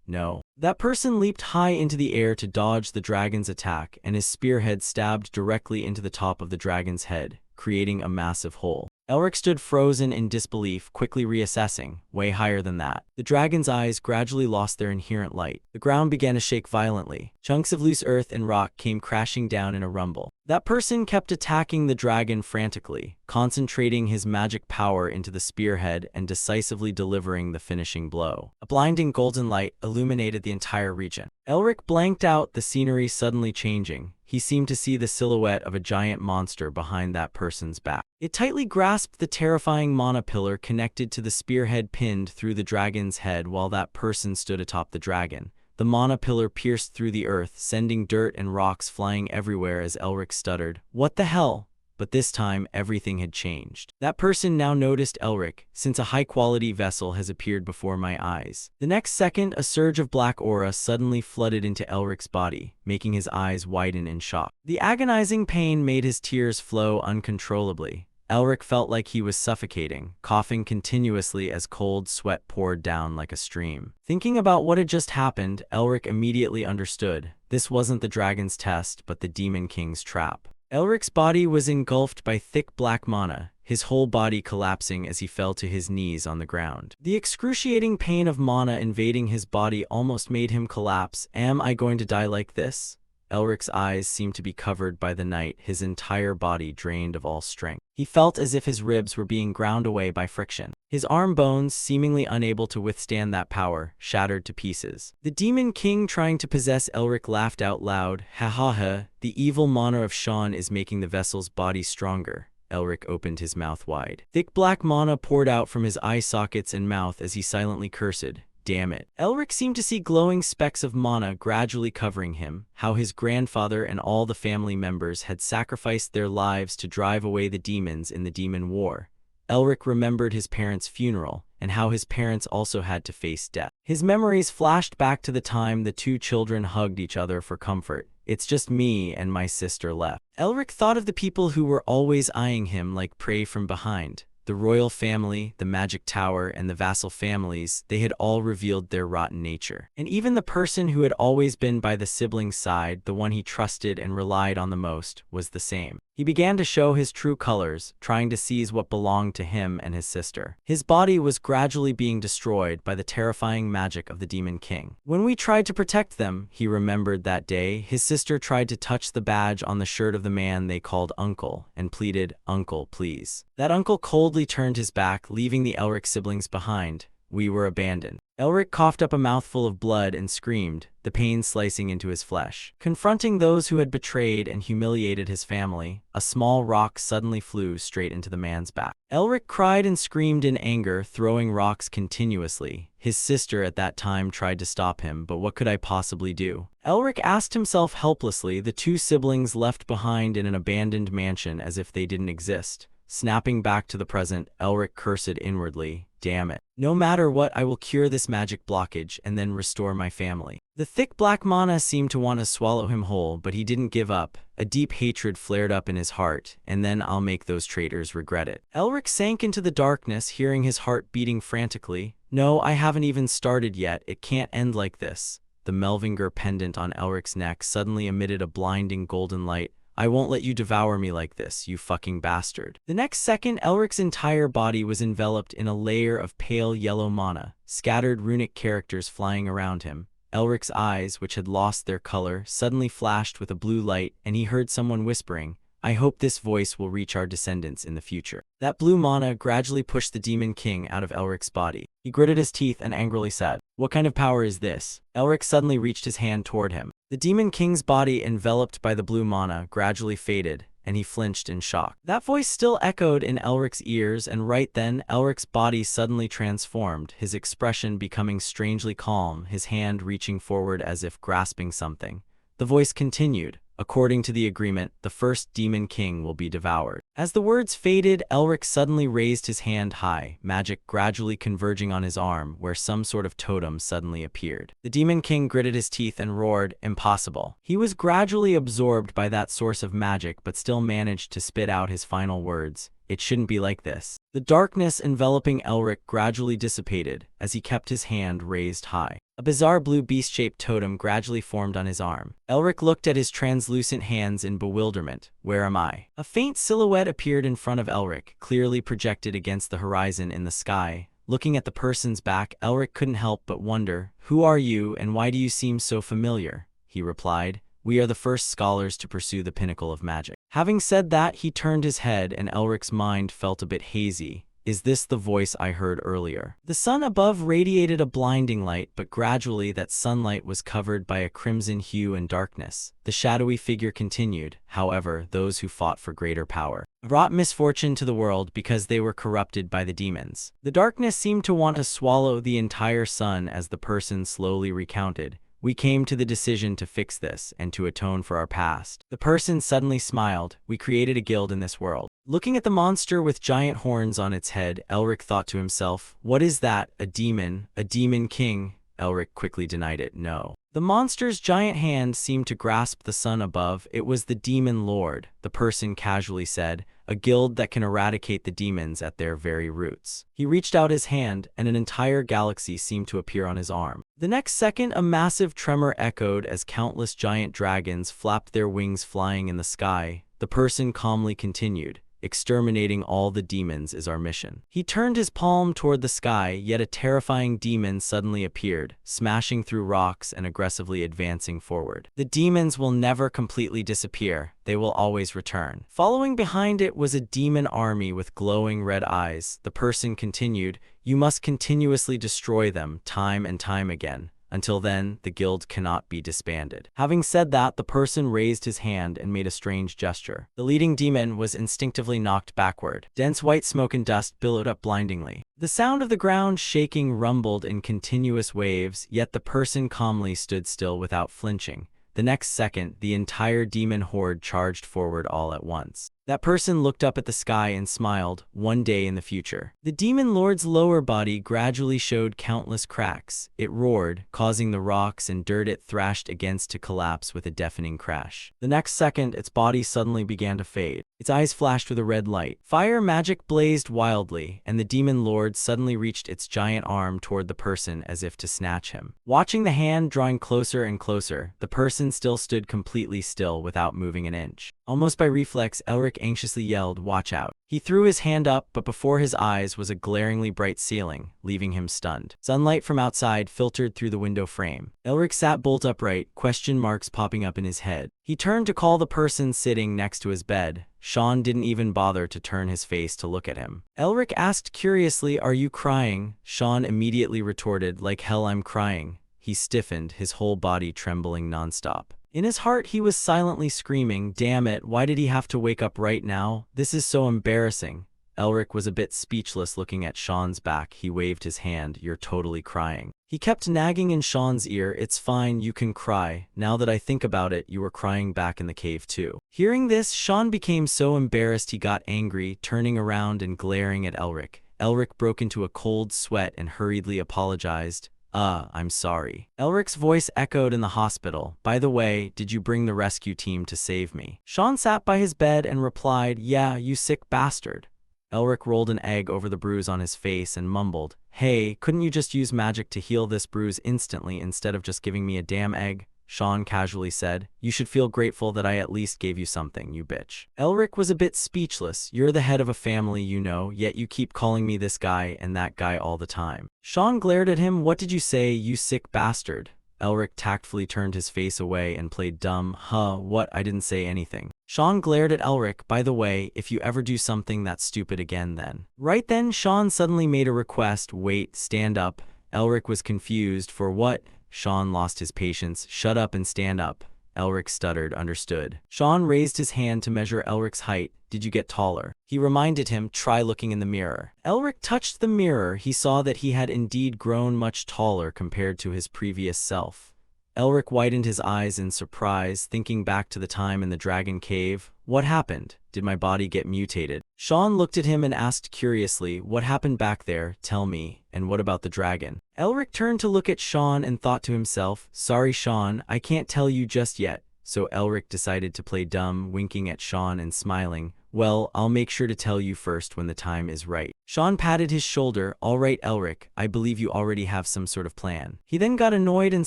No. That person leaped high into the air to dodge the dragon's attack, and his spearhead stabbed directly into the top of the dragon's head, creating a massive hole. Elric stood frozen in disbelief, quickly reassessing. Way higher than that. The dragon's eyes gradually lost their inherent light. The ground began to shake violently. Chunks of loose earth and rock came crashing down in a rumble. That person kept attacking the dragon frantically, concentrating his magic power into the spearhead and decisively delivering the finishing blow. A blinding golden light illuminated the entire region. Elric blanked out, the scenery suddenly changing. He seemed to see the silhouette of a giant monster behind that person's back. It tightly grasped the terrifying mana pillar connected to the spearhead pinned through the dragon's head while that person stood atop the dragon. The mana pillar pierced through the earth, sending dirt and rocks flying everywhere as Elric stuttered, "What the hell?" But this time, everything had changed. That person now noticed Elric, since a high-quality vessel has appeared before my eyes. The next second, a surge of black aura suddenly flooded into Elric's body, making his eyes widen in shock. The agonizing pain made his tears flow uncontrollably. Elric felt like he was suffocating, coughing continuously as cold sweat poured down like a stream. Thinking about what had just happened, Elric immediately understood. This wasn't the dragon's test, but the Demon King's trap. Elric's body was engulfed by thick black mana, his whole body collapsing as he fell to his knees on the ground. The excruciating pain of mana invading his body almost made him collapse. Am I going to die like this? Elric's eyes seemed to be covered by the night, his entire body drained of all strength. He felt as if his ribs were being ground away by friction. His arm bones, seemingly unable to withstand that power, shattered to pieces. The Demon King trying to possess Elric laughed out loud. Ha ha ha, the evil mana of Sean is making the vessel's body stronger. Elric opened his mouth wide. Thick black mana poured out from his eye sockets and mouth as he silently cursed. Damn it. Elric seemed to see glowing specks of mana gradually covering him, how his grandfather and all the family members had sacrificed their lives to drive away the demons in the Demon War. Elric remembered his parents' funeral, and how his parents also had to face death. His memories flashed back to the time the two children hugged each other for comfort. It's just me and my sister left. Elric thought of the people who were always eyeing him like prey from behind. The royal family, the magic tower, and the vassal families, they had all revealed their rotten nature. And even the person who had always been by the sibling's side, the one he trusted and relied on the most, was the same. He began to show his true colors, trying to seize what belonged to him and his sister. His body was gradually being destroyed by the terrifying magic of the Demon King. When we tried to protect them, he remembered that day, his sister tried to touch the badge on the shirt of the man they called Uncle, and pleaded, "Uncle, please." That uncle coldly turned his back, leaving the Elric siblings behind. We were abandoned. Elric coughed up a mouthful of blood and screamed, the pain slicing into his flesh. Confronting those who had betrayed and humiliated his family, a small rock suddenly flew straight into the man's back. Elric cried and screamed in anger, throwing rocks continuously. His sister at that time tried to stop him, but what could I possibly do? Elric asked himself helplessly, the two siblings left behind in an abandoned mansion as if they didn't exist. Snapping back to the present, Elric cursed inwardly, damn it. No matter what, I will cure this magic blockage and then restore my family. The thick black mana seemed to want to swallow him whole, but he didn't give up. A deep hatred flared up in his heart, and then I'll make those traitors regret it. Elric sank into the darkness, hearing his heart beating frantically. No, I haven't even started yet. It can't end like this. The Melvinger pendant on Elric's neck suddenly emitted a blinding golden light. I won't let you devour me like this, you fucking bastard. The next second, Elric's entire body was enveloped in a layer of pale yellow mana, scattered runic characters flying around him. Elric's eyes, which had lost their color, suddenly flashed with a blue light, and he heard someone whispering, I hope this voice will reach our descendants in the future. That blue mana gradually pushed the Demon King out of Elric's body. He gritted his teeth and angrily said, what kind of power is this? Elric suddenly reached his hand toward him. The Demon King's body, enveloped by the blue mana, gradually faded, and he flinched in shock. That voice still echoed in Elric's ears, and right then, Elric's body suddenly transformed, his expression becoming strangely calm, his hand reaching forward as if grasping something. The voice continued, according to the agreement, the first Demon King will be devoured. As the words faded, Elric suddenly raised his hand high, magic gradually converging on his arm, where some sort of totem suddenly appeared. The Demon King gritted his teeth and roared, impossible. He was gradually absorbed by that source of magic, but still managed to spit out his final words. It shouldn't be like this. The darkness enveloping Elric gradually dissipated as he kept his hand raised high. A bizarre blue beast-shaped totem gradually formed on his arm. Elric looked at his translucent hands in bewilderment. Where am I? A faint silhouette appeared in front of Elric, clearly projected against the horizon in the sky. Looking at the person's back, Elric couldn't help but wonder, who are you and why do you seem so familiar? He replied, we are the first scholars to pursue the pinnacle of magic. Having said that, he turned his head and Elric's mind felt a bit hazy. Is this the voice I heard earlier? The sun above radiated a blinding light, but gradually that sunlight was covered by a crimson hue and darkness. The shadowy figure continued, however, those who fought for greater power brought misfortune to the world because they were corrupted by the demons. The darkness seemed to want to swallow the entire sun as the person slowly recounted. We came to the decision to fix this and to atone for our past. The person suddenly smiled. We created a guild in this world. Looking at the monster with giant horns on its head, Elric thought to himself, what is that? A demon? A demon king? Elric quickly denied it. No. The monster's giant hand seemed to grasp the sun above. It was the demon lord. The person casually said, a guild that can eradicate the demons at their very roots. He reached out his hand, and an entire galaxy seemed to appear on his arm. The next second, a massive tremor echoed as countless giant dragons flapped their wings flying in the sky. The person calmly continued, "Exterminating all the demons is our mission." He turned his palm toward the sky, yet a terrifying demon suddenly appeared, smashing through rocks and aggressively advancing forward. "The demons will never completely disappear. They will always return." Following behind it was a demon army with glowing red eyes. The person continued, "You must continuously destroy them time and time again. Until then, the guild cannot be disbanded." Having said that, the person raised his hand and made a strange gesture. The leading demon was instinctively knocked backward. Dense white smoke and dust billowed up blindingly. The sound of the ground shaking rumbled in continuous waves, yet the person calmly stood still without flinching. The next second, the entire demon horde charged forward all at once. That person looked up at the sky and smiled. One day in the future. The demon lord's lower body gradually showed countless cracks. It roared, causing the rocks and dirt it thrashed against to collapse with a deafening crash. The next second, its body suddenly began to fade. Its eyes flashed with a red light. Fire magic blazed wildly, and the demon lord suddenly reached its giant arm toward the person as if to snatch him. Watching the hand drawing closer and closer, the person still stood completely still without moving an inch. Almost by reflex, Elric anxiously yelled, "Watch out." He threw his hand up, but before his eyes was a glaringly bright ceiling, leaving him stunned. Sunlight from outside filtered through the window frame. Elric sat bolt upright, question marks popping up in his head. He turned to call the person sitting next to his bed. Sean didn't even bother to turn his face to look at him. Elric asked curiously, "Are you crying?" Sean immediately retorted, "Like hell I'm crying." He stiffened, his whole body trembling nonstop. In his heart, he was silently screaming, "Damn it, why did he have to wake up right now? This is so embarrassing." Elric was a bit speechless looking at Sean's back. He waved his hand, "You're totally crying." He kept nagging in Sean's ear, "It's fine, you can cry. Now that I think about it, you were crying back in the cave too." Hearing this, Sean became so embarrassed he got angry, turning around and glaring at Elric. Elric broke into a cold sweat and hurriedly apologized. I'm sorry." Elric's voice echoed in the hospital. "By the way, did you bring the rescue team to save me?" Sean sat by his bed and replied, "Yeah, you sick bastard." Elric rolled an egg over the bruise on his face and mumbled, "Hey, couldn't you just use magic to heal this bruise instantly instead of just giving me a damn egg?" Sean casually said, "You should feel grateful that I at least gave you something, you bitch." Elric was a bit speechless. "You're the head of a family, you know, yet you keep calling me this guy and that guy all the time." Sean glared at him. "What did you say, you sick bastard?" Elric tactfully turned his face away and played dumb. What? I didn't say anything." Sean glared at Elric. "By the way, if you ever do something that's stupid again then." Right then, Sean suddenly made a request. "Wait, stand up." Elric was confused. "For what?" Sean lost his patience. "Shut up and stand up." Elric stuttered, "Understood." Sean raised his hand to measure Elric's height. "Did you get taller?" He reminded him, "Try looking in the mirror." Elric touched the mirror. He saw that he had indeed grown much taller compared to his previous self. Elric widened his eyes in surprise, thinking back to the time in the dragon cave. "What happened? Did my body get mutated?" Sean looked at him and asked curiously, "What happened back there? Tell me. And what about the dragon?" Elric turned to look at Sean and thought to himself, "Sorry, Sean, I can't tell you just yet." So Elric decided to play dumb, winking at Sean and smiling. "Well, I'll make sure to tell you first when the time is right." Sean patted his shoulder. "All right, Elric, I believe you already have some sort of plan." He then got annoyed and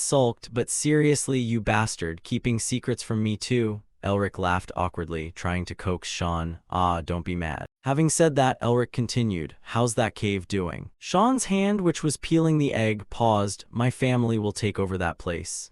sulked, "But seriously, you bastard, keeping secrets from me too?" Elric laughed awkwardly, trying to coax Sean. Don't be mad." Having said that, Elric continued, "How's that cave doing?" Sean's hand, which was peeling the egg, paused. "My family will take over that place."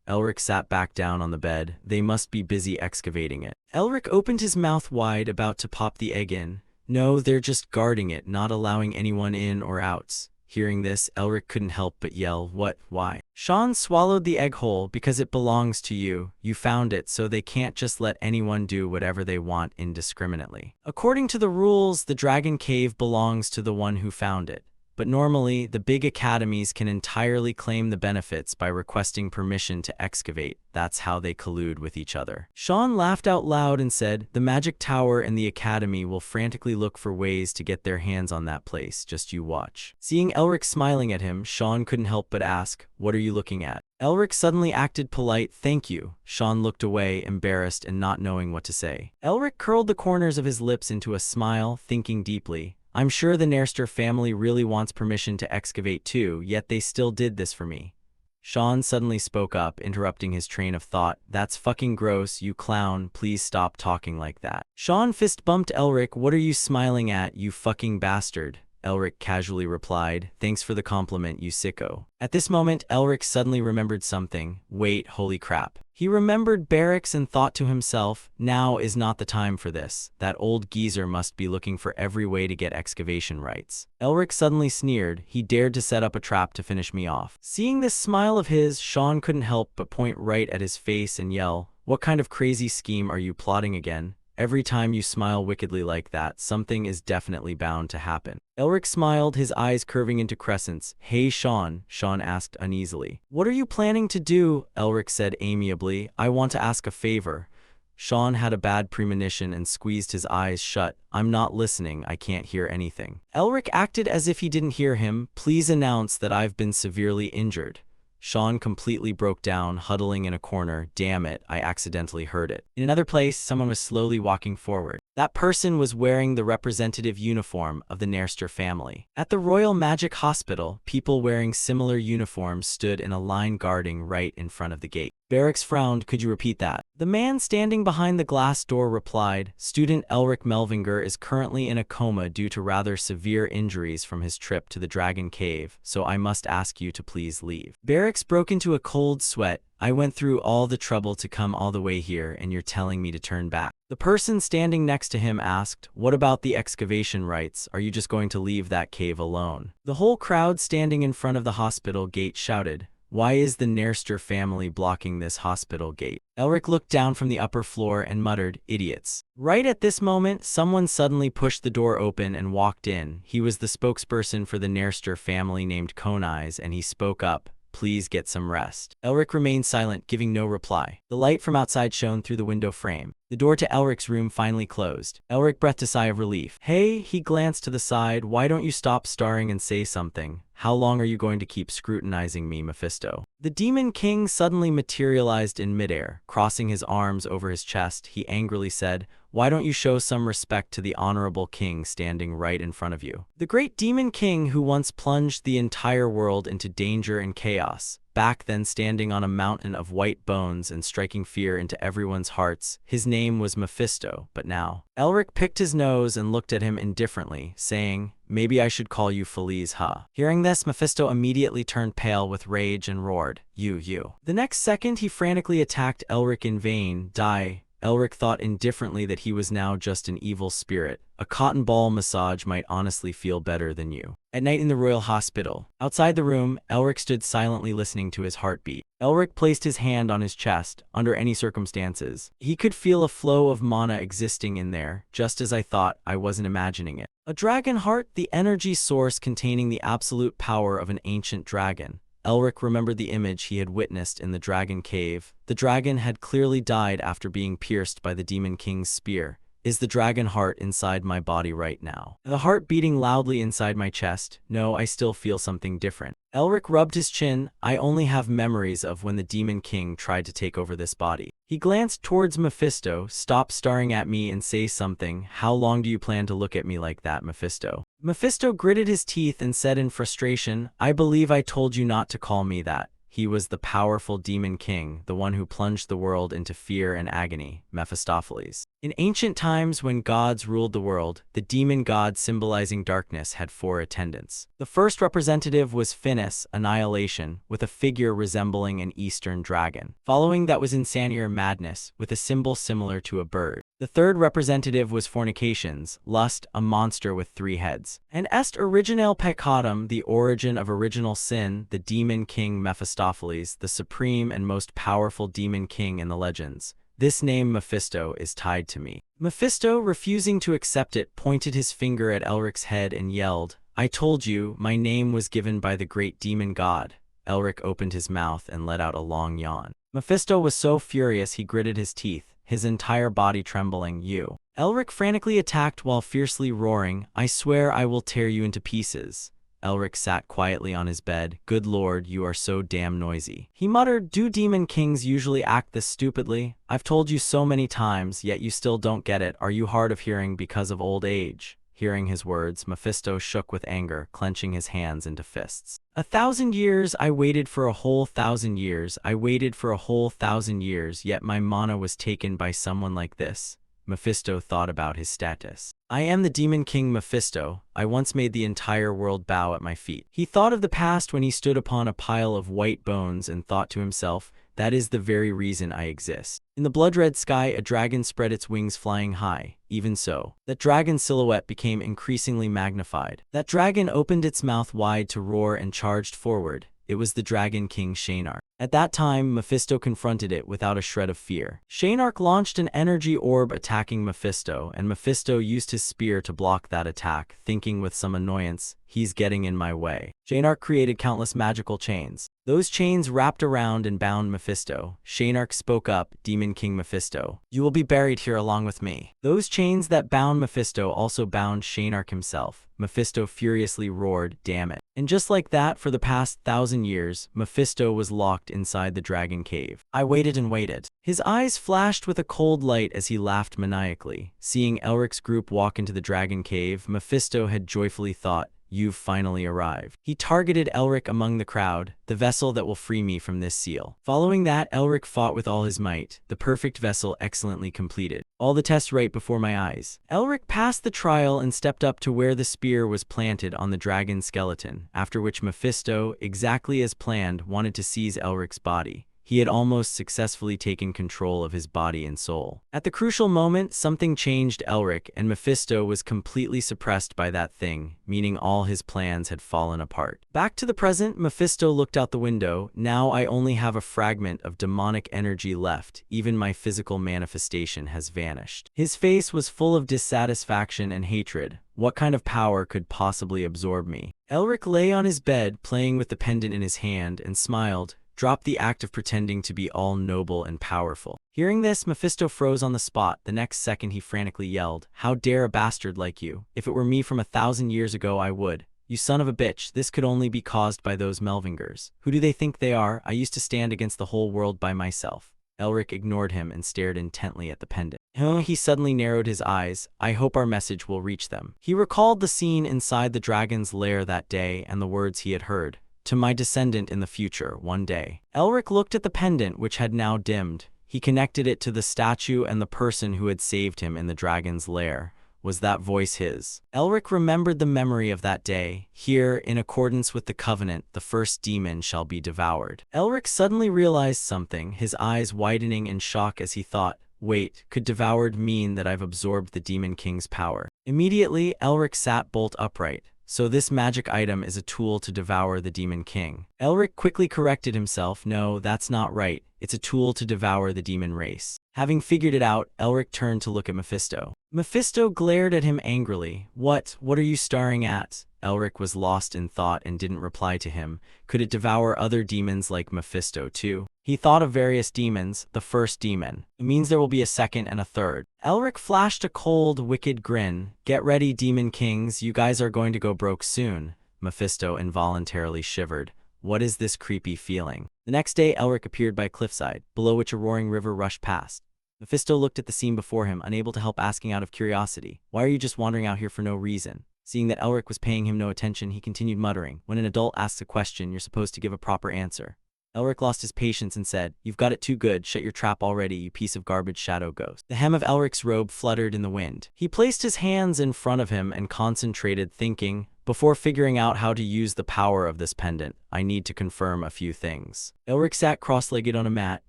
Elric sat back down on the bed. "They must be busy excavating it." Elric opened his mouth wide, about to pop the egg in. "No, they're just guarding it, not allowing anyone in or out." Hearing this, Elric couldn't help but yell, "What? Why?" Sean swallowed the egg whole. "Because it belongs to you. You found it, so they can't just let anyone do whatever they want indiscriminately. According to the rules, the dragon cave belongs to the one who found it. But normally, the big academies can entirely claim the benefits by requesting permission to excavate. That's how they collude with each other." Sean laughed out loud and said, "The magic tower and the academy will frantically look for ways to get their hands on that place. Just you watch." Seeing Elric smiling at him, Sean couldn't help but ask, "What are you looking at?" Elric suddenly acted polite. Thank you. Sean looked away, embarrassed and not knowing what to say. Elric curled the corners of his lips into a smile, thinking deeply. I'm sure the Nairster family really wants permission to excavate too, yet they still did this for me. Sean suddenly spoke up, interrupting his train of thought. That's fucking gross, you clown. Please stop talking like that. Sean fist bumped Elric. What are you smiling at, you fucking bastard? Elric casually replied, thanks for the compliment, you sicko. At this moment, Elric suddenly remembered something. Wait, holy crap. He remembered barracks and thought to himself, now is not the time for this. That old geezer must be looking for every way to get excavation rights. Elric suddenly sneered. He dared to set up a trap to finish me off. Seeing this smile of his, Sean couldn't help but point right at his face and yell, what kind of crazy scheme are you plotting again? Every time you smile wickedly like that, something is definitely bound to happen. Elric smiled, his eyes curving into crescents. Hey Sean asked uneasily. What are you planning to do? Elric said amiably. I want to ask a favor. Sean had a bad premonition and squeezed his eyes shut. I'm not listening, I can't hear anything. Elric acted as if he didn't hear him. Please announce that I've been severely injured. Sean completely broke down, huddling in a corner. Damn it, I accidentally heard it. In another place, someone was slowly walking forward. That person was wearing the representative uniform of the Nairster family. At the Royal Magic Hospital, people wearing similar uniforms stood in a line guarding right in front of the gate. Barracks frowned. Could you repeat that? The man standing behind the glass door replied, Student Elric Melvinger is currently in a coma due to rather severe injuries from his trip to the Dragon Cave, so I must ask you to please leave. Barracks broke into a cold sweat. I went through all the trouble to come all the way here and you're telling me to turn back. The person standing next to him asked, what about the excavation rights? Are you just going to leave that cave alone? The whole crowd standing in front of the hospital gate shouted, why is the Nairster family blocking this hospital gate? Elric looked down from the upper floor and muttered, idiots. Right at this moment, someone suddenly pushed the door open and walked in. He was the spokesperson for the Nairster family named Coneyes, and he spoke up. Please get some rest. Elric remained silent, giving no reply. The light from outside shone through the window frame. The door to Elric's room finally closed. Elric breathed a sigh of relief. Hey, he glanced to the side. Why don't you stop staring and say something? How long are you going to keep scrutinizing me, Mephisto? The Demon King suddenly materialized in midair. Crossing his arms over his chest, he angrily said, why don't you show some respect to the honorable king standing right in front of you? The great Demon King who once plunged the entire world into danger and chaos, back then standing on a mountain of white bones and striking fear into everyone's hearts. His name was Mephisto, but now. Elric picked his nose and looked at him indifferently, saying, maybe I should call you Feliz, huh? Hearing this, Mephisto immediately turned pale with rage and roared, you. The next second, he frantically attacked Elric in vain. Die. Elric thought indifferently that he was now just an evil spirit. A cotton ball massage might honestly feel better than you. At night in the Royal Hospital. Outside the room, Elric stood silently listening to his heartbeat. Elric placed his hand on his chest. Under any circumstances, he could feel a flow of mana existing in there, just as I thought. I wasn't imagining it. A dragon heart, the energy source containing the absolute power of an ancient dragon. Elric remembered the image he had witnessed in the Dragon Cave. The dragon had clearly died after being pierced by the Demon King's spear. Is the dragon heart inside my body right now? The heart beating loudly inside my chest. No, I still feel something different. Elric rubbed his chin. I only have memories of when the Demon King tried to take over this body. He glanced towards Mephisto. Stop staring at me and say something. How long do you plan to look at me like that, Mephisto? Mephisto gritted his teeth and said in frustration, I believe I told you not to call me that. He was the powerful Demon King, the one who plunged the world into fear and agony, Mephistopheles. In ancient times when gods ruled the world, the demon god symbolizing darkness had 4 attendants. The first representative was Finis, Annihilation, with a figure resembling an Eastern dragon. Following that was Insanir, Madness, with a symbol similar to a bird. The third representative was Fornications, Lust, a monster with 3 heads. And Est Originale Peccatum, the origin of original sin, the demon king Mephistopheles, the supreme and most powerful demon king in the legends. This name Mephisto is tied to me. Mephisto, refusing to accept it, pointed his finger at Elric's head and yelled, I told you, my name was given by the great demon god. Elric opened his mouth and let out a long yawn. Mephisto was so furious he gritted his teeth, his entire body trembling. You. Elric frantically attacked while fiercely roaring, I swear I will tear you into pieces. Elric sat quietly on his bed. Good lord, you are so damn noisy. He muttered, do demon kings usually act this stupidly? I've told you so many times, yet you still don't get it. Are you hard of hearing because of old age? Hearing his words, Mephisto shook with anger, clenching his hands into fists. 1,000 years, I waited for a whole 1,000 years. I waited for a whole 1,000 years, yet my mana was taken by someone like this. Mephisto thought about his status. I am the Demon King Mephisto. I once made the entire world bow at my feet. He thought of the past when he stood upon a pile of white bones and thought to himself, that is the very reason I exist. In the blood-red sky, a dragon spread its wings flying high. Even so, that dragon's silhouette became increasingly magnified. That dragon opened its mouth wide to roar and charged forward. It was the Dragon King Shaynark. At that time, Mephisto confronted it without a shred of fear. Shaynark launched an energy orb attacking Mephisto, and Mephisto used his spear to block that attack, thinking with some annoyance, he's getting in my way. Shaynark created countless magical chains. Those chains wrapped around and bound Mephisto. Shaynark spoke up, Demon King Mephisto, you will be buried here along with me. Those chains that bound Mephisto also bound Shaynark himself. Mephisto furiously roared, damn it. And just like that, for the past 1,000 years, Mephisto was locked inside the dragon cave. I waited and waited. His eyes flashed with a cold light as he laughed maniacally. Seeing Elric's group walk into the dragon cave, Mephisto had joyfully thought, you've finally arrived. He targeted Elric among the crowd, the vessel that will free me from this seal. Following that, Elric fought with all his might, the perfect vessel excellently completed. All the tests right before my eyes. Elric passed the trial and stepped up to where the spear was planted on the dragon's skeleton, after which Mephisto, exactly as planned, wanted to seize Elric's body. He had almost successfully taken control of his body and soul. At the crucial moment, something changed Elric, and Mephisto was completely suppressed by that thing, meaning all his plans had fallen apart. Back to the present, Mephisto looked out the window. Now I only have a fragment of demonic energy left. Even my physical manifestation has vanished. His face was full of dissatisfaction and hatred. What kind of power could possibly absorb me? Elric lay on his bed, playing with the pendant in his hand, and smiled. Dropped the act of pretending to be all noble and powerful. Hearing this, Mephisto froze on the spot. The next second he frantically yelled, how dare a bastard like you? If it were me from 1,000 years ago, I would. You son of a bitch, this could only be caused by those Melvingers. Who do they think they are? I used to stand against the whole world by myself. Elric ignored him and stared intently at the pendant. He suddenly narrowed his eyes. I hope our message will reach them. He recalled the scene inside the dragon's lair that day and the words he had heard. To my descendant in the future, one day. Elric looked at the pendant, which had now dimmed. He connected it to the statue and the person who had saved him in the dragon's lair. Was that voice his? Elric remembered the memory of that day. Here, in accordance with the covenant, the first demon shall be devoured. Elric suddenly realized something, his eyes widening in shock as he thought, wait, could devoured mean that I've absorbed the Demon King's power? Immediately, Elric sat bolt upright. So this magic item is a tool to devour the Demon King. Elric quickly corrected himself. No, that's not right. It's a tool to devour the demon race. Having figured it out, Elric turned to look at Mephisto. Mephisto glared at him angrily. What are you staring at? Elric was lost in thought and didn't reply to him. Could it devour other demons like Mephisto too? He thought of various demons. The first demon. It means there will be a second and a third. Elric flashed a cold, wicked grin. Get ready, Demon Kings. You guys are going to go broke soon. Mephisto involuntarily shivered. What is this creepy feeling? The next day, Elric appeared by a cliffside, below which a roaring river rushed past. Mephisto looked at the scene before him, unable to help asking out of curiosity. Why are you just wandering out here for no reason? Seeing that Elric was paying him no attention, he continued muttering. When an adult asks a question, you're supposed to give a proper answer. Elric lost his patience and said, you've got it too good, shut your trap already, you piece of garbage shadow ghost. The hem of Elric's robe fluttered in the wind. He placed his hands in front of him and concentrated, thinking, before figuring out how to use the power of this pendant, I need to confirm a few things. Elric sat cross-legged on a mat,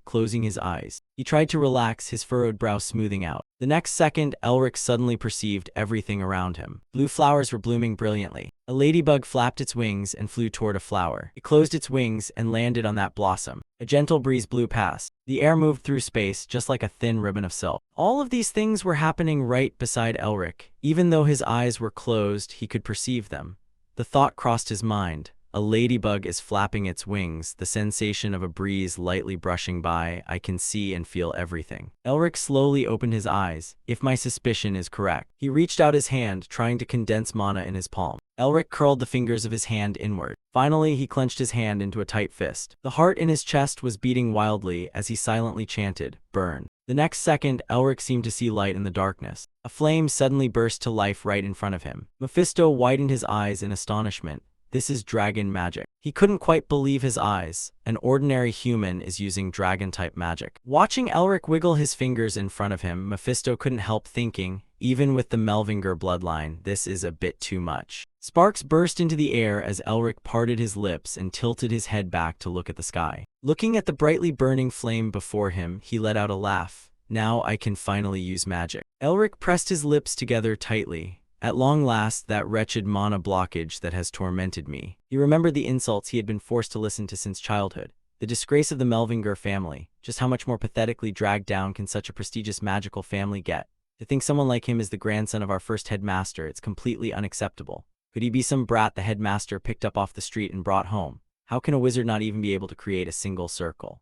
closing his eyes. He tried to relax, his furrowed brow smoothing out. The next second, Elric suddenly perceived everything around him. Blue flowers were blooming brilliantly. A ladybug flapped its wings and flew toward a flower. It closed its wings and landed on that blossom. A gentle breeze blew past. The air moved through space just like a thin ribbon of silk. All of these things were happening right beside Elric. Even though his eyes were closed, he could perceive them. The thought crossed his mind. A ladybug is flapping its wings, the sensation of a breeze lightly brushing by. I can see and feel everything. Elric slowly opened his eyes. If my suspicion is correct. He reached out his hand, trying to condense mana in his palm. Elric curled the fingers of his hand inward. Finally, he clenched his hand into a tight fist. The heart in his chest was beating wildly as he silently chanted, "Burn." The next second, Elric seemed to see light in the darkness. A flame suddenly burst to life right in front of him. Mephisto widened his eyes in astonishment. This is dragon magic. He couldn't quite believe his eyes. An ordinary human is using dragon-type magic. Watching Elric wiggle his fingers in front of him, Mephisto couldn't help thinking, even with the Melvinger bloodline, this is a bit too much. Sparks burst into the air as Elric parted his lips and tilted his head back to look at the sky. Looking at the brightly burning flame before him, he let out a laugh. Now I can finally use magic. Elric pressed his lips together tightly. At long last, that wretched mana blockage that has tormented me. He remembered the insults he had been forced to listen to since childhood. The disgrace of the Melvinger family. Just how much more pathetically dragged down can such a prestigious magical family get? To think someone like him is the grandson of our first headmaster, it's completely unacceptable. Could he be some brat the headmaster picked up off the street and brought home? How can a wizard not even be able to create a single circle?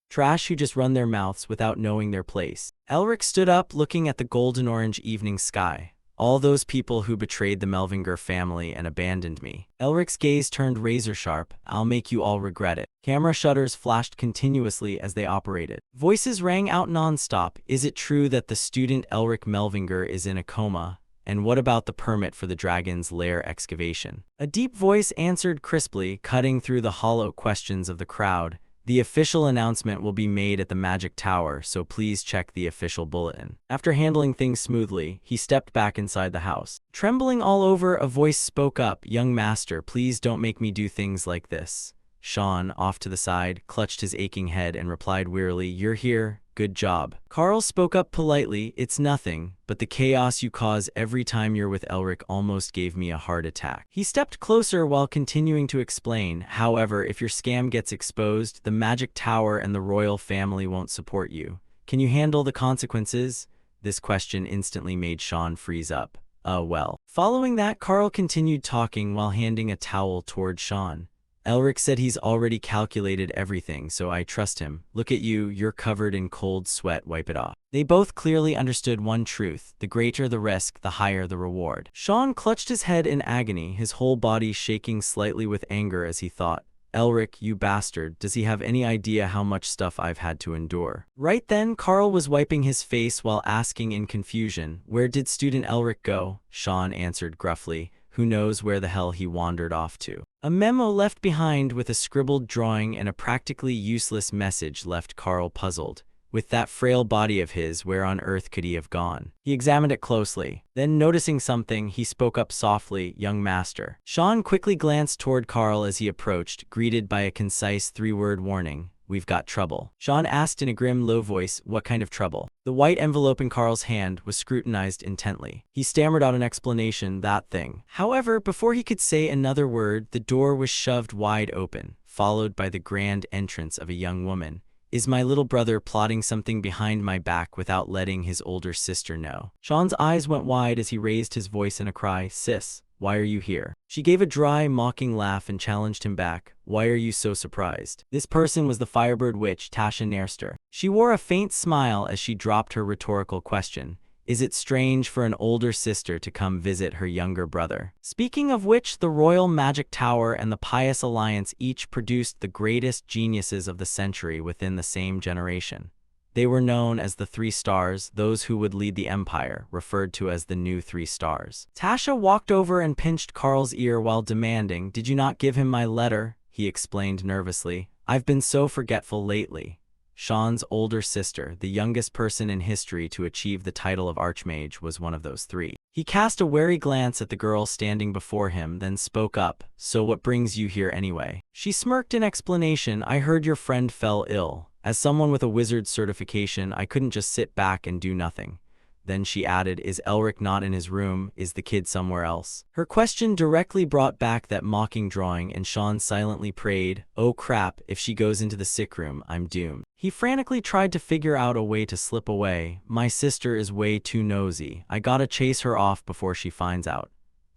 Trash who just run their mouths without knowing their place. Elric stood up, looking at the golden-orange evening sky. All those people who betrayed the Melvinger family and abandoned me. Elric's gaze turned razor-sharp. I'll make you all regret it. Camera shutters flashed continuously as they operated. Voices rang out non-stop. Is it true that the student Elric Melvinger is in a coma? And what about the permit for the dragon's lair excavation? A deep voice answered crisply, cutting through the hollow questions of the crowd. The official announcement will be made at the Magic Tower, so please check the official bulletin. After handling things smoothly, he stepped back inside the house. Trembling all over, a voice spoke up. Young master, please don't make me do things like this. Sean, off to the side, clutched his aching head and replied wearily, you're here. Good job. Carl spoke up politely, it's nothing, but the chaos you cause every time you're with Elric almost gave me a heart attack. He stepped closer while continuing to explain, however, if your scam gets exposed, the Magic Tower and the royal family won't support you. Can you handle the consequences? This question instantly made Sean freeze up. Well. Following that, Carl continued talking while handing a towel toward Sean. Elric said he's already calculated everything, so I trust him. Look at you, you're covered in cold sweat, wipe it off. They both clearly understood one truth. The greater the risk, the higher the reward. Sean clutched his head in agony, his whole body shaking slightly with anger as he thought, Elric, you bastard, does he have any idea how much stuff I've had to endure? Right then, Carl was wiping his face while asking in confusion, where did student Elric go? Sean answered gruffly, who knows where the hell he wandered off to. A memo left behind with a scribbled drawing and a practically useless message left Carl puzzled. With that frail body of his, where on earth could he have gone? He examined it closely. Then, noticing something, he spoke up softly, young master. Sean quickly glanced toward Carl as he approached, greeted by a concise three-word warning. We've got trouble. Sean asked in a grim, low voice, what kind of trouble? The white envelope in Carl's hand was scrutinized intently. He stammered out an explanation, that thing. However, before he could say another word, the door was shoved wide open, followed by the grand entrance of a young woman. Is my little brother plotting something behind my back without letting his older sister know? Sean's eyes went wide as he raised his voice in a cry, sis, why are you here? She gave a dry, mocking laugh and challenged him back. Why are you so surprised? This person was the Firebird witch, Tasha Nairster. She wore a faint smile as she dropped her rhetorical question. Is it strange for an older sister to come visit her younger brother? Speaking of which, the Royal Magic Tower and the Pious Alliance each produced the greatest geniuses of the century within the same generation. They were known as the Three Stars, those who would lead the empire, referred to as the new Three Stars. Tasha walked over and pinched Carl's ear while demanding, did you not give him my letter? He explained nervously, I've been so forgetful lately. Sean's older sister, the youngest person in history to achieve the title of Archmage, was one of those three. He cast a wary glance at the girl standing before him, then spoke up, so what brings you here anyway? She smirked in explanation, I heard your friend fell ill. As someone with a wizard's certification, I couldn't just sit back and do nothing. Then she added, is Elric not in his room? Is the kid somewhere else? Her question directly brought back that mocking drawing, and Sean silently prayed, oh crap, if she goes into the sick room, I'm doomed. He frantically tried to figure out a way to slip away. My sister is way too nosy. I gotta chase her off before she finds out.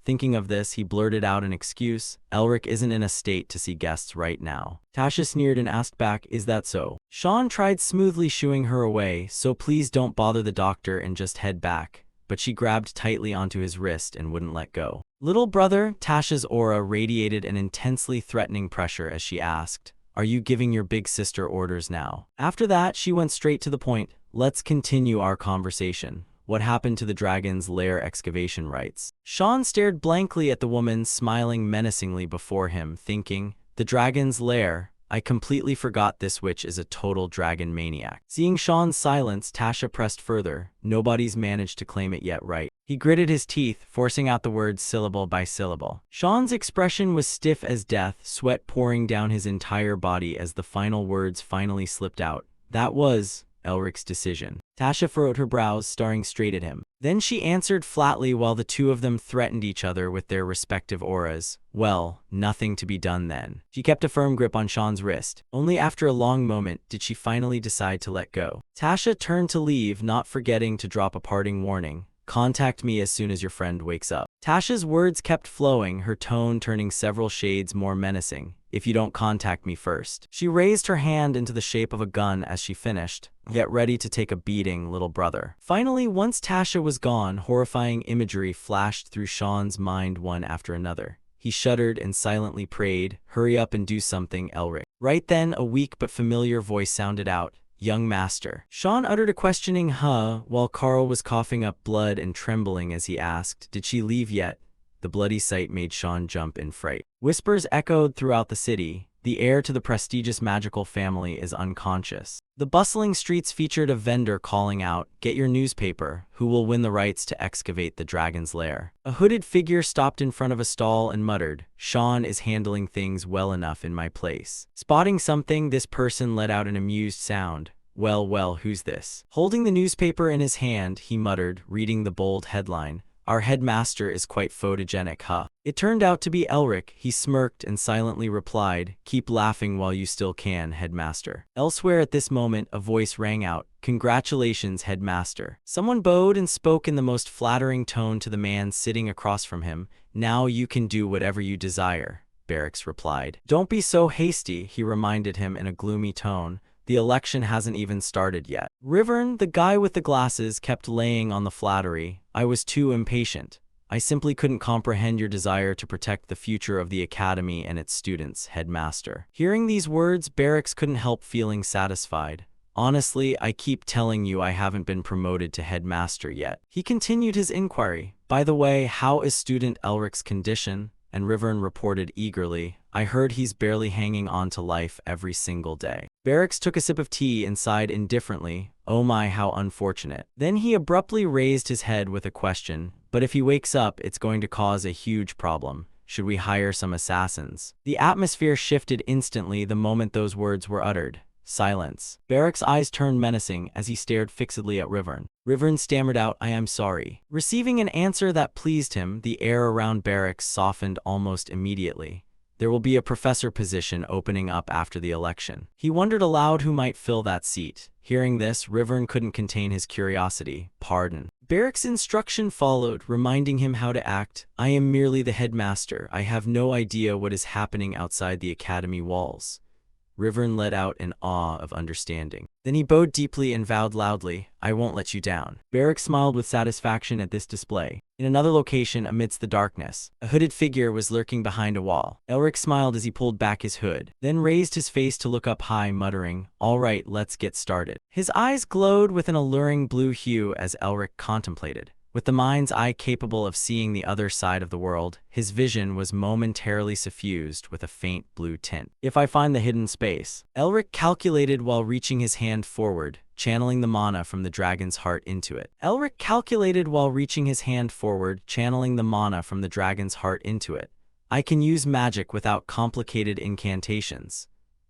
Thinking of this, he blurted out an excuse. Elric isn't in a state to see guests right now. Tasha sneered and asked back, is that so? Sean tried smoothly shooing her away, so please don't bother the doctor and just head back. But she grabbed tightly onto his wrist and wouldn't let go. Little brother, Tasha's aura radiated an intensely threatening pressure as she asked, are you giving your big sister orders now? After that, she went straight to the point. Let's continue our conversation. What happened to the dragon's lair excavation rites? Sean stared blankly at the woman smiling menacingly before him, thinking, the dragon's lair? I completely forgot this witch is a total dragon maniac. Seeing Sean's silence, Tasha pressed further. Nobody's managed to claim it yet, right? He gritted his teeth, forcing out the words syllable by syllable. Sean's expression was stiff as death, sweat pouring down his entire body as the final words finally slipped out. That was Elric's decision. Tasha furrowed her brows, staring straight at him. Then she answered flatly while the two of them threatened each other with their respective auras. Well, nothing to be done then. She kept a firm grip on Sean's wrist. Only after a long moment did she finally decide to let go. Tasha turned to leave, not forgetting to drop a parting warning. Contact me as soon as your friend wakes up. Tasha's words kept flowing, her tone turning several shades more menacing. If you don't contact me first. She raised her hand into the shape of a gun as she finished. Get ready to take a beating, little brother. Finally, once Tasha was gone, horrifying imagery flashed through Sean's mind one after another. He shuddered and silently prayed, hurry up and do something, Elric. Right then, a weak but familiar voice sounded out. Young master. Sean uttered a questioning huh, while Carl was coughing up blood and trembling as he asked, did she leave yet? The bloody sight made Sean jump in fright. Whispers echoed throughout the city. The heir to the prestigious magical family is unconscious. The bustling streets featured a vendor calling out, get your newspaper, who will win the rights to excavate the dragon's lair. A hooded figure stopped in front of a stall and muttered, Sean is handling things well enough in my place. Spotting something, this person let out an amused sound. Well, who's this? Holding the newspaper in his hand, he muttered, reading the bold headline. Our headmaster is quite photogenic, huh? It turned out to be Elric. He smirked and silently replied, keep laughing while you still can, headmaster. Elsewhere at this moment, a voice rang out, congratulations, headmaster. Someone bowed and spoke in the most flattering tone to the man sitting across from him. Now you can do whatever you desire, Barracks replied. Don't be so hasty, he reminded him in a gloomy tone. The election hasn't even started yet. Rivern, the guy with the glasses, kept laying on the flattery. I was too impatient. I simply couldn't comprehend your desire to protect the future of the academy and its students, headmaster. Hearing these words, Barracks couldn't help feeling satisfied. Honestly, I keep telling you I haven't been promoted to headmaster yet. He continued his inquiry. By the way, how is student Elric's condition? And Rivern reported eagerly, I heard he's barely hanging on to life every single day. Barracks took a sip of tea and sighed indifferently, oh my, how unfortunate. Then he abruptly raised his head with a question, but if he wakes up, it's going to cause a huge problem. Should we hire some assassins? The atmosphere shifted instantly the moment those words were uttered. Silence. Barracks' eyes turned menacing as he stared fixedly at Rivern. Rivern stammered out, I am sorry. Receiving an answer that pleased him, the air around Barracks softened almost immediately. There will be a professor position opening up after the election. He wondered aloud who might fill that seat. Hearing this, Rivern couldn't contain his curiosity. Pardon. Barracks' instruction followed, reminding him how to act. I am merely the headmaster. I have no idea what is happening outside the academy walls. Rivern let out an awe of understanding. Then he bowed deeply and vowed loudly, I won't let you down. Barracks smiled with satisfaction at this display. In another location, amidst the darkness, a hooded figure was lurking behind a wall. Elric smiled as he pulled back his hood, then raised his face to look up high, muttering, all right, let's get started. His eyes glowed with an alluring blue hue as Elric contemplated. With the mind's eye capable of seeing the other side of the world, his vision was momentarily suffused with a faint blue tint. If I find the hidden space, Elric calculated while reaching his hand forward, channeling the mana from the dragon's heart into it. Elric calculated while reaching his hand forward, channeling the mana from the dragon's heart into it. I can use magic without complicated incantations.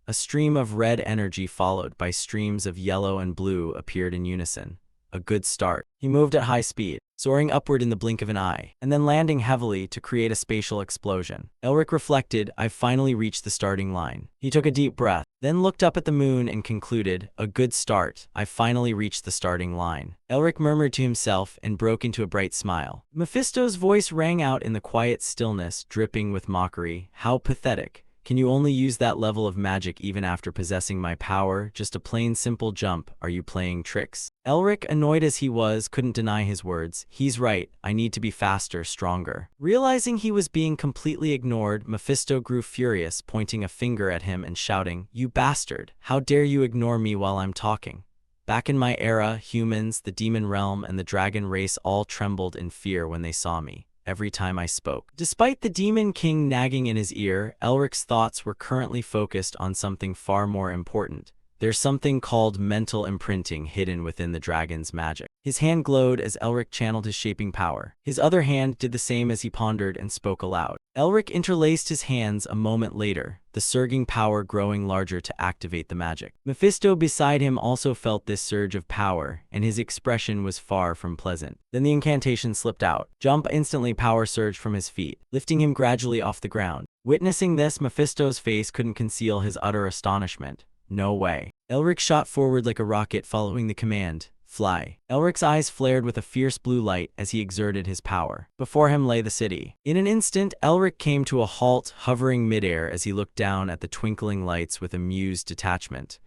A stream of red energy followed by streams of yellow and blue appeared in unison. A good start. He moved at high speed, soaring upward in the blink of an eye, and then landing heavily to create a spatial explosion. Elric reflected, I've finally reached the starting line. He took a deep breath, then looked up at the moon and concluded, "A good start. I finally reached the starting line." Elric murmured to himself and broke into a bright smile. Mephisto's voice rang out in the quiet stillness, dripping with mockery. "How pathetic. Can you only use that level of magic even after possessing my power? Just a plain simple jump. Are you playing tricks?" Elric, annoyed as he was, couldn't deny his words. "He's right. I need to be faster, stronger." Realizing he was being completely ignored, Mephisto grew furious, pointing a finger at him and shouting, "You bastard! How dare you ignore me while I'm talking?" Back in my era, humans, the demon realm, and the dragon race all trembled in fear when they saw me every time I spoke. Despite the Demon King nagging in his ear, Elric's thoughts were currently focused on something far more important. There's something called mental imprinting hidden within the dragon's magic. His hand glowed as Elric channeled his shaping power. His other hand did the same as he pondered and spoke aloud. Elric interlaced his hands a moment later, the surging power growing larger to activate the magic. Mephisto beside him also felt this surge of power, and his expression was far from pleasant. Then the incantation slipped out. Jump! Instantly, power surged from his feet, lifting him gradually off the ground. Witnessing this, Mephisto's face couldn't conceal his utter astonishment. "No way." Elric shot forward like a rocket, following the command, "Fly." Elric's eyes flared with a fierce blue light as he exerted his power. Before him lay the city. In an instant, Elric came to a halt, hovering midair as he looked down at the twinkling lights with amused detachment.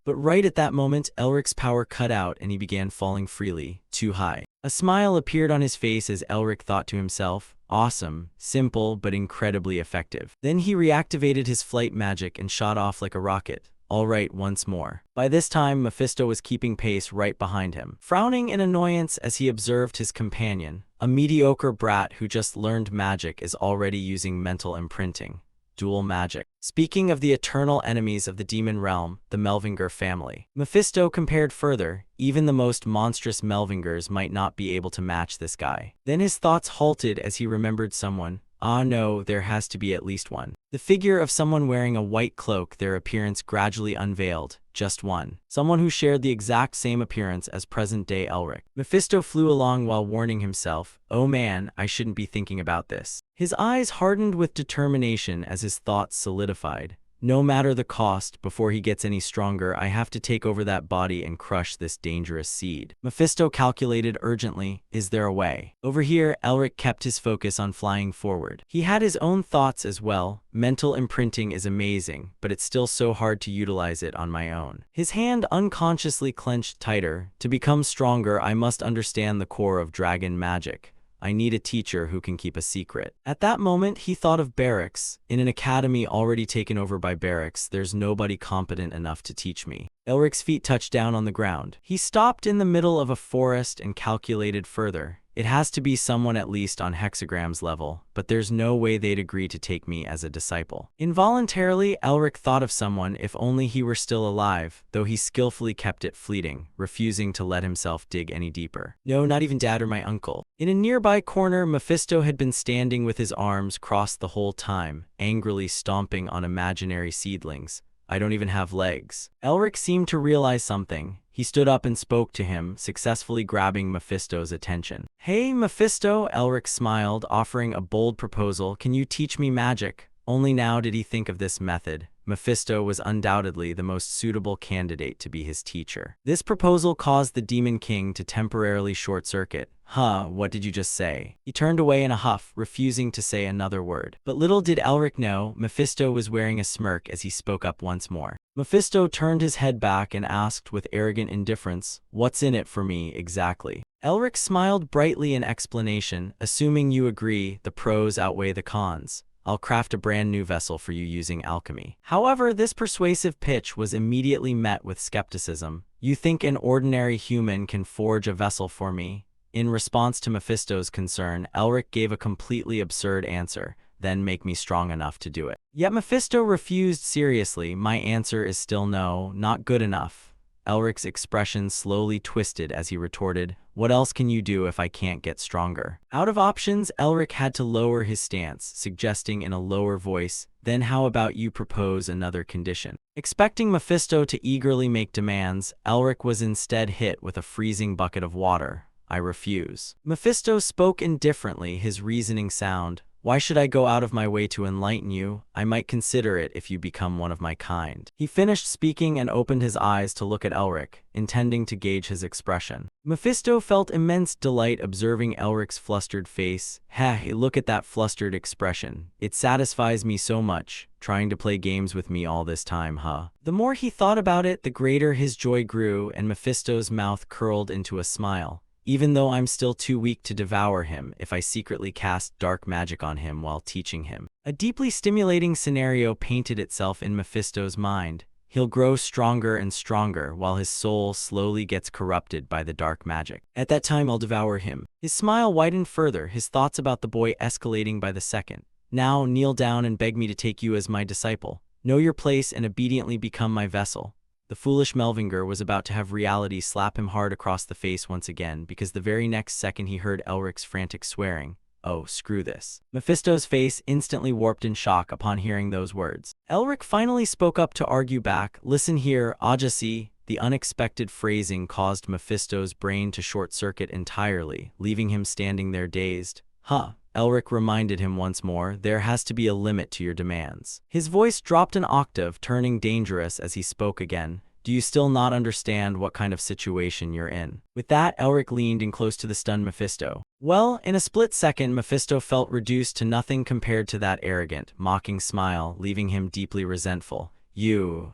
But right at that moment, Elric's power cut out and he began falling freely, too high. A smile appeared on his face as Elric thought to himself, "Awesome, simple, but incredibly effective." Then he reactivated his flight magic and shot off like a rocket. All right, once more. By this time, Mephisto was keeping pace right behind him, frowning in annoyance as he observed his companion. A mediocre brat who just learned magic is already using mental imprinting. Dual magic. Speaking of the eternal enemies of the demon realm, the Melvinger family, Mephisto compared further. Even the most monstrous Melvingers might not be able to match this guy. Then his thoughts halted as he remembered someone. Ah no, there has to be at least one. The figure of someone wearing a white cloak, their appearance gradually unveiled. Just one. Someone who shared the exact same appearance as present-day Elric. Mephisto flew along while warning himself, "Oh man, I shouldn't be thinking about this." His eyes hardened with determination as his thoughts solidified. No matter the cost, before he gets any stronger, I have to take over that body and crush this dangerous seed. Mephisto calculated urgently, "Is there a way?" Over here, Elric kept his focus on flying forward. He had his own thoughts as well. Mental imprinting is amazing, but it's still so hard to utilize it on my own. His hand unconsciously clenched tighter. To become stronger, I must understand the core of dragon magic. I need a teacher who can keep a secret. At that moment, he thought of barracks. In an academy already taken over by barracks, there's nobody competent enough to teach me. Elric's feet touched down on the ground. He stopped in the middle of a forest and calculated further. It has to be someone at least on hexagram's level, but there's no way they'd agree to take me as a disciple. Involuntarily, Elric thought of someone, if only he were still alive, though he skillfully kept it fleeting, refusing to let himself dig any deeper. No, not even Dad or my uncle. In a nearby corner, Mephisto had been standing with his arms crossed the whole time, angrily stomping on imaginary seedlings. "I don't even have legs." Elric seemed to realize something. He stood up and spoke to him, successfully grabbing Mephisto's attention. "Hey, Mephisto," Elric smiled, offering a bold proposal. "Can you teach me magic?" Only now did he think of this method. Mephisto was undoubtedly the most suitable candidate to be his teacher. This proposal caused the Demon King to temporarily short-circuit. What did you just say?" He turned away in a huff, refusing to say another word. But little did Elric know, Mephisto was wearing a smirk as he spoke up once more. Mephisto turned his head back and asked with arrogant indifference, "What's in it for me, exactly?" Elric smiled brightly in explanation, "Assuming you agree, the pros outweigh the cons. I'll craft a brand new vessel for you using alchemy." However, this persuasive pitch was immediately met with skepticism. "You think an ordinary human can forge a vessel for me?" In response to Mephisto's concern, Elric gave a completely absurd answer, "Then make me strong enough to do it." Yet Mephisto refused seriously. "My answer is still no, not good enough." Elric's expression slowly twisted as he retorted, "What else can you do if I can't get stronger?" Out of options, Elric had to lower his stance, suggesting in a lower voice, "Then how about you propose another condition?" Expecting Mephisto to eagerly make demands, Elric was instead hit with a freezing bucket of water. "I refuse." Mephisto spoke indifferently, his reasoning sound. Why should I go out of my way to enlighten you? I might consider it if you become one of my kind." He finished speaking and opened his eyes to look at Elric, intending to gauge his expression. Mephisto felt immense delight observing Elric's flustered face. "Hey, look at that flustered expression. It satisfies me so much, trying to play games with me all this time, huh?" The more he thought about it, the greater his joy grew, and Mephisto's mouth curled into a smile. "Even though I'm still too weak to devour him, if I secretly cast dark magic on him while teaching him." A deeply stimulating scenario painted itself in Mephisto's mind. He'll grow stronger and stronger while his soul slowly gets corrupted by the dark magic. At that time, I'll devour him. His smile widened further, his thoughts about the boy escalating by the second. "Now kneel down and beg me to take you as my disciple. Know your place and obediently become my vessel." The foolish Melvinger was about to have reality slap him hard across the face once again, because the very next second he heard Elric's frantic swearing. "Oh, screw this." Mephisto's face instantly warped in shock upon hearing those words. Elric finally spoke up to argue back. "Listen here, Ajasi." The unexpected phrasing caused Mephisto's brain to short-circuit entirely, leaving him standing there dazed. "Huh." Elric reminded him once more, "There has to be a limit to your demands." His voice dropped an octave, turning dangerous as he spoke again. "Do you still not understand what kind of situation you're in?" With that, Elric leaned in close to the stunned Mephisto. Well, in a split second, Mephisto felt reduced to nothing compared to that arrogant, mocking smile, leaving him deeply resentful. You.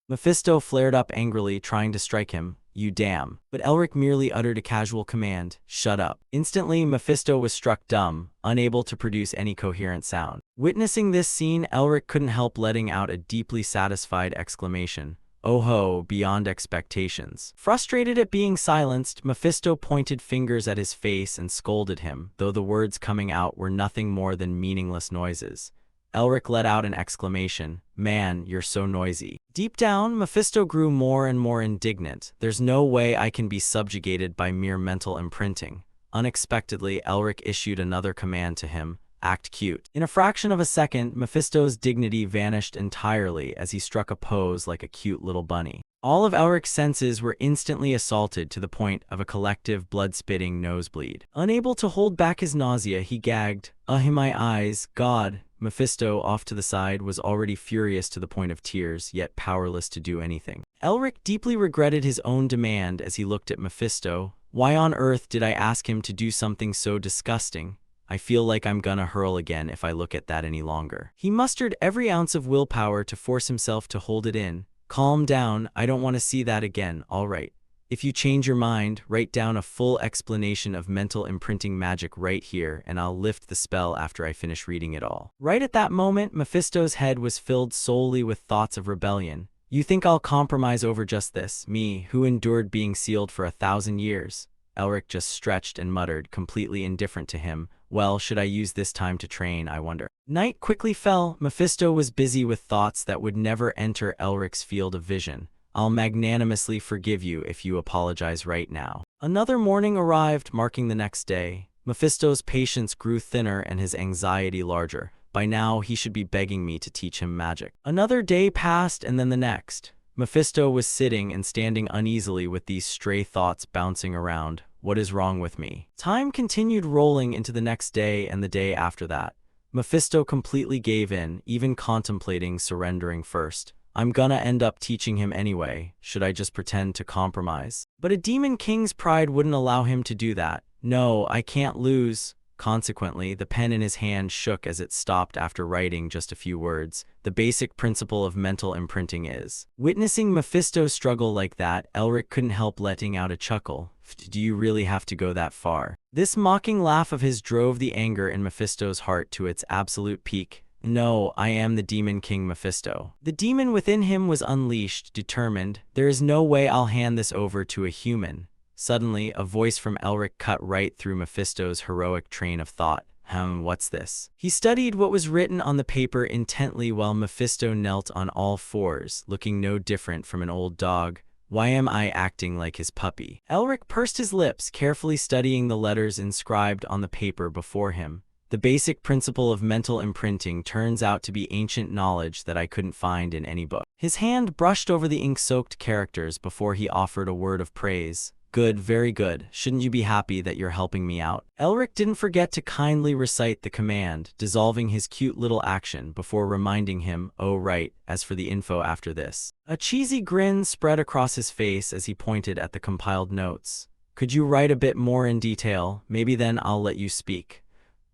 Mephisto flared up angrily, trying to strike him. "You damn." But Elric merely uttered a casual command, "Shut up." Instantly, Mephisto was struck dumb, unable to produce any coherent sound. Witnessing this scene, Elric couldn't help letting out a deeply satisfied exclamation. "Oh ho, beyond expectations." Frustrated at being silenced, Mephisto pointed fingers at his face and scolded him, though the words coming out were nothing more than meaningless noises. Elric let out an exclamation. "Man, you're so noisy." Deep down, Mephisto grew more and more indignant. "There's no way I can be subjugated by mere mental imprinting." Unexpectedly, Elric issued another command to him. "Act cute." In a fraction of a second, Mephisto's dignity vanished entirely as he struck a pose like a cute little bunny. All of Elric's senses were instantly assaulted to the point of a collective blood-spitting nosebleed. Unable to hold back his nausea, he gagged. My eyes, God." Mephisto, off to the side, was already furious to the point of tears, yet powerless to do anything. Elric deeply regretted his own demand as he looked at Mephisto. "Why on earth did I ask him to do something so disgusting? I feel like I'm gonna hurl again if I look at that any longer." He mustered every ounce of willpower to force himself to hold it in. "Calm down, I don't want to see that again, all right. If you change your mind, write down a full explanation of mental imprinting magic right here, and I'll lift the spell after I finish reading it all." Right at that moment, Mephisto's head was filled solely with thoughts of rebellion. "You think I'll compromise over just this, me, who endured being sealed for 1,000 years? Elric just stretched and muttered, completely indifferent to him. "Well, should I use this time to train, I wonder?" Night quickly fell. Mephisto was busy with thoughts that would never enter Elric's field of vision. "I'll magnanimously forgive you if you apologize right now." Another morning arrived, marking the next day. Mephisto's patience grew thinner and his anxiety larger. By now, he should be begging me to teach him magic. Another day passed, and then the next. Mephisto was sitting and standing uneasily with these stray thoughts bouncing around. What is wrong with me? Time continued rolling into the next day and the day after that. Mephisto completely gave in, even contemplating surrendering first. I'm gonna end up teaching him anyway. Should I just pretend to compromise? But a demon king's pride wouldn't allow him to do that. No, I can't lose. Consequently, the pen in his hand shook as it stopped after writing just a few words. The basic principle of mental imprinting is. Witnessing Mephisto struggle like that, Elric couldn't help letting out a chuckle. Do you really have to go that far? This mocking laugh of his drove the anger in Mephisto's heart to its absolute peak. No, I am the Demon King Mephisto. The demon within him was unleashed, determined. There is no way I'll hand this over to a human. Suddenly, a voice from Elric cut right through Mephisto's heroic train of thought. What's this? He studied what was written on the paper intently while Mephisto knelt on all fours, looking no different from an old dog. Why am I acting like his puppy? Elric pursed his lips, carefully studying the letters inscribed on the paper before him. The basic principle of mental imprinting turns out to be ancient knowledge that I couldn't find in any book. His hand brushed over the ink-soaked characters before he offered a word of praise. Good, very good. Shouldn't you be happy that you're helping me out? Elric didn't forget to kindly recite the command, dissolving his cute little action before reminding him, oh right, as for the info after this. A cheesy grin spread across his face as he pointed at the compiled notes. Could you write a bit more in detail? Maybe then I'll let you speak.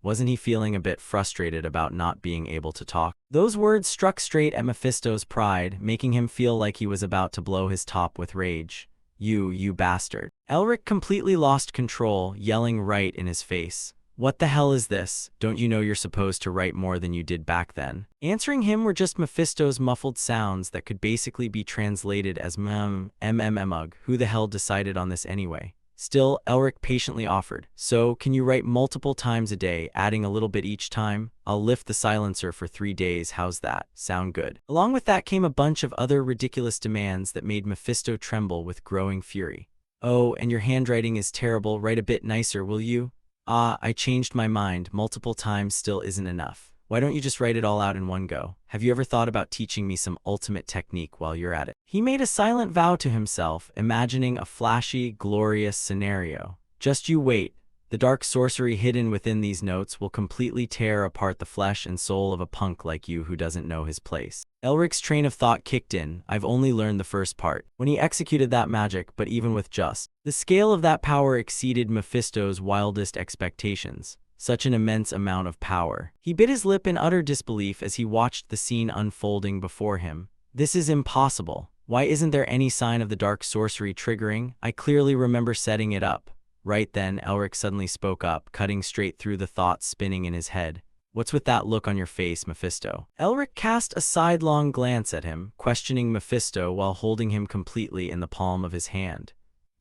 Wasn't he feeling a bit frustrated about not being able to talk? Those words struck straight at Mephisto's pride, making him feel like he was about to blow his top with rage. You bastard. Elric completely lost control, yelling right in his face. What the hell is this? Don't you know you're supposed to write more than you did back then? Answering him were just Mephisto's muffled sounds that could basically be translated as mmmmug. Who the hell decided on this anyway? Still, Elric patiently offered. So, can you write multiple times a day, adding a little bit each time? I'll lift the silencer for 3 days, how's that? Sound good? Along with that came a bunch of other ridiculous demands that made Mephisto tremble with growing fury. Oh, and your handwriting is terrible, write a bit nicer, will you? Ah, I changed my mind, multiple times still isn't enough. Why don't you just write it all out in one go? Have you ever thought about teaching me some ultimate technique while you're at it? He made a silent vow to himself, imagining a flashy, glorious scenario. Just you wait. The dark sorcery hidden within these notes will completely tear apart the flesh and soul of a punk like you who doesn't know his place. Elric's train of thought kicked in. I've only learned the first part. When he executed that magic, but even with just the scale of that power exceeded Mephisto's wildest expectations. Such an immense amount of power. He bit his lip in utter disbelief as he watched the scene unfolding before him. This is impossible. Why isn't there any sign of the dark sorcery triggering? I clearly remember setting it up. Right then, Elric suddenly spoke up, cutting straight through the thoughts spinning in his head. What's with that look on your face, Mephisto? Elric cast a sidelong glance at him, questioning Mephisto while holding him completely in the palm of his hand.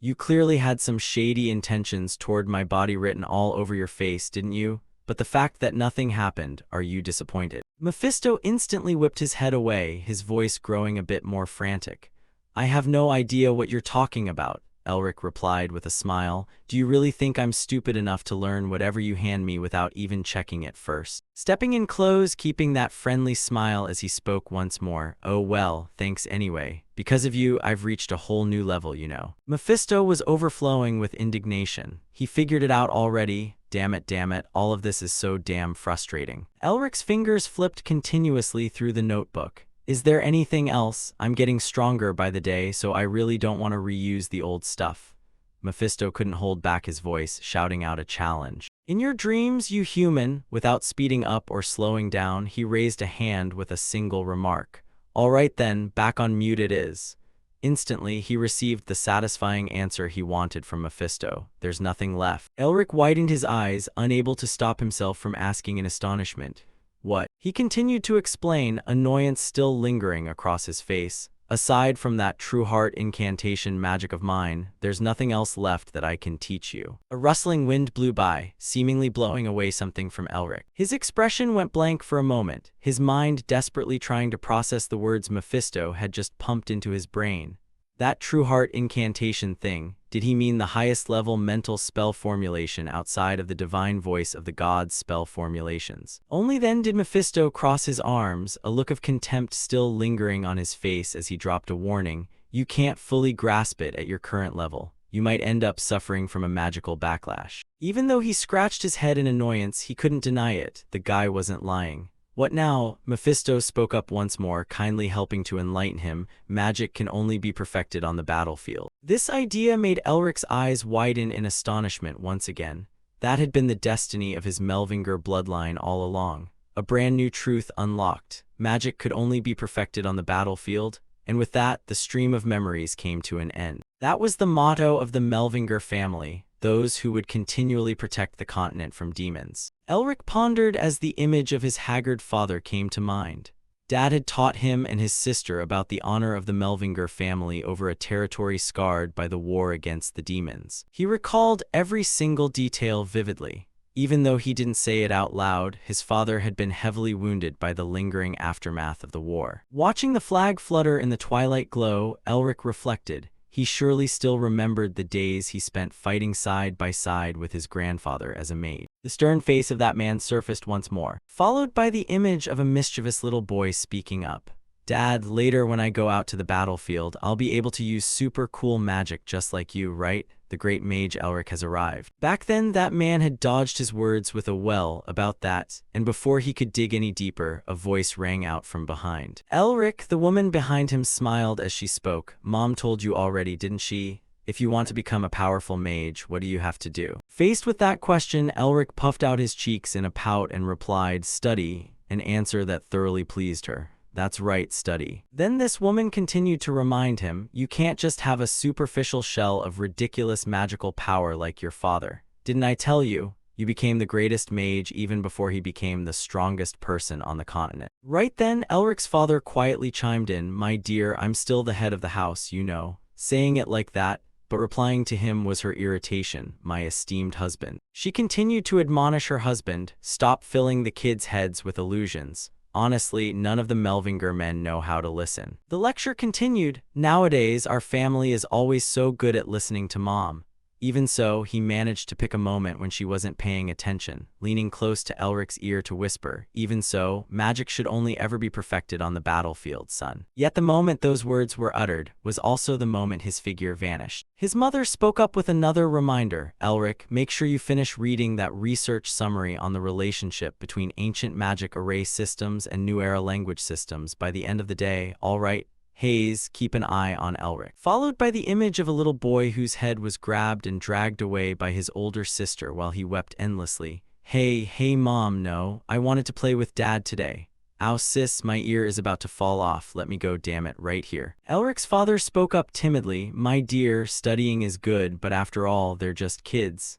You clearly had some shady intentions toward my body written all over your face, didn't you? But the fact that nothing happened, are you disappointed? Mephisto instantly whipped his head away, his voice growing a bit more frantic. I have no idea what you're talking about, Elric replied with a smile. Do you really think I'm stupid enough to learn whatever you hand me without even checking it first? Stepping in close, keeping that friendly smile as he spoke once more. Oh well, thanks anyway. Because of you, I've reached a whole new level, you know. Mephisto was overflowing with indignation. He figured it out already. Damn it, all of this is so damn frustrating. Elric's fingers flipped continuously through the notebook. Is there anything else? I'm getting stronger by the day, so I really don't want to reuse the old stuff. Mephisto couldn't hold back his voice, shouting out a challenge. In your dreams, you human. Without speeding up or slowing down, he raised a hand with a single remark. All right then, back on mute it is. Instantly, he received the satisfying answer he wanted from Mephisto. There's nothing left. Elric widened his eyes, unable to stop himself from asking in astonishment. What? He continued to explain, annoyance still lingering across his face. Aside from that true heart incantation magic of mine, there's nothing else left that I can teach you. A rustling wind blew by, seemingly blowing away something from Elric. His expression went blank for a moment, his mind desperately trying to process the words Mephisto had just pumped into his brain. That true heart incantation thing, did he mean the highest level mental spell formulation outside of the divine voice of the gods' spell formulations? Only then did Mephisto cross his arms, a look of contempt still lingering on his face as he dropped a warning. You can't fully grasp it at your current level. You might end up suffering from a magical backlash. Even though he scratched his head in annoyance, he couldn't deny it. The guy wasn't lying. What now? Mephisto spoke up once more, kindly helping to enlighten him. Magic can only be perfected on the battlefield. This idea made Elric's eyes widen in astonishment once again. That had been the destiny of his Melvinger bloodline all along. A brand new truth unlocked. Magic could only be perfected on the battlefield, and with that, the stream of memories came to an end. That was the motto of the Melvinger family, those who would continually protect the continent from demons. Elric pondered as the image of his haggard father came to mind. Dad had taught him and his sister about the honor of the Melvinger family over a territory scarred by the war against the demons. He recalled every single detail vividly. Even though he didn't say it out loud, his father had been heavily wounded by the lingering aftermath of the war. Watching the flag flutter in the twilight glow, Elric reflected. He surely still remembered the days he spent fighting side by side with his grandfather as a mage. The stern face of that man surfaced once more, followed by the image of a mischievous little boy speaking up. Dad, later when I go out to the battlefield, I'll be able to use super cool magic just like you, right? the great mage Elric has arrived. Back then, that man had dodged his words with a well about that, and before he could dig any deeper, a voice rang out from behind. Elric, the woman behind him, smiled as she spoke. Mom told you already, didn't she? If you want to become a powerful mage, what do you have to do? Faced with that question, Elric puffed out his cheeks in a pout and replied, study, an answer that thoroughly pleased her. That's right, study. Then this woman continued to remind him, you can't just have a superficial shell of ridiculous magical power like your father. Didn't I tell you? You became the greatest mage even before he became the strongest person on the continent. Right then, Elric's father quietly chimed in, my dear, I'm still the head of the house, you know. Saying it like that, but replying to him was her irritation, my esteemed husband. She continued to admonish her husband, stop filling the kids' heads with illusions. Honestly, none of the Melvinger men know how to listen. The lecture continued. Nowadays, our family is always so good at listening to Mom. Even so, he managed to pick a moment when she wasn't paying attention, leaning close to Elric's ear to whisper, even so, magic should only ever be perfected on the battlefield, son. Yet the moment those words were uttered was also the moment his figure vanished. His mother spoke up with another reminder, Elric, make sure you finish reading that research summary on the relationship between ancient magic array systems and new era language systems by the end of the day, all right? Hayes, keep an eye on Elric. Followed by the image of a little boy whose head was grabbed and dragged away by his older sister while he wept endlessly. Hey mom, no, I wanted to play with dad today. Ow sis, my ear is about to fall off, let me go, damn it, right here. Elric's father spoke up timidly, my dear, studying is good, but after all, they're just kids.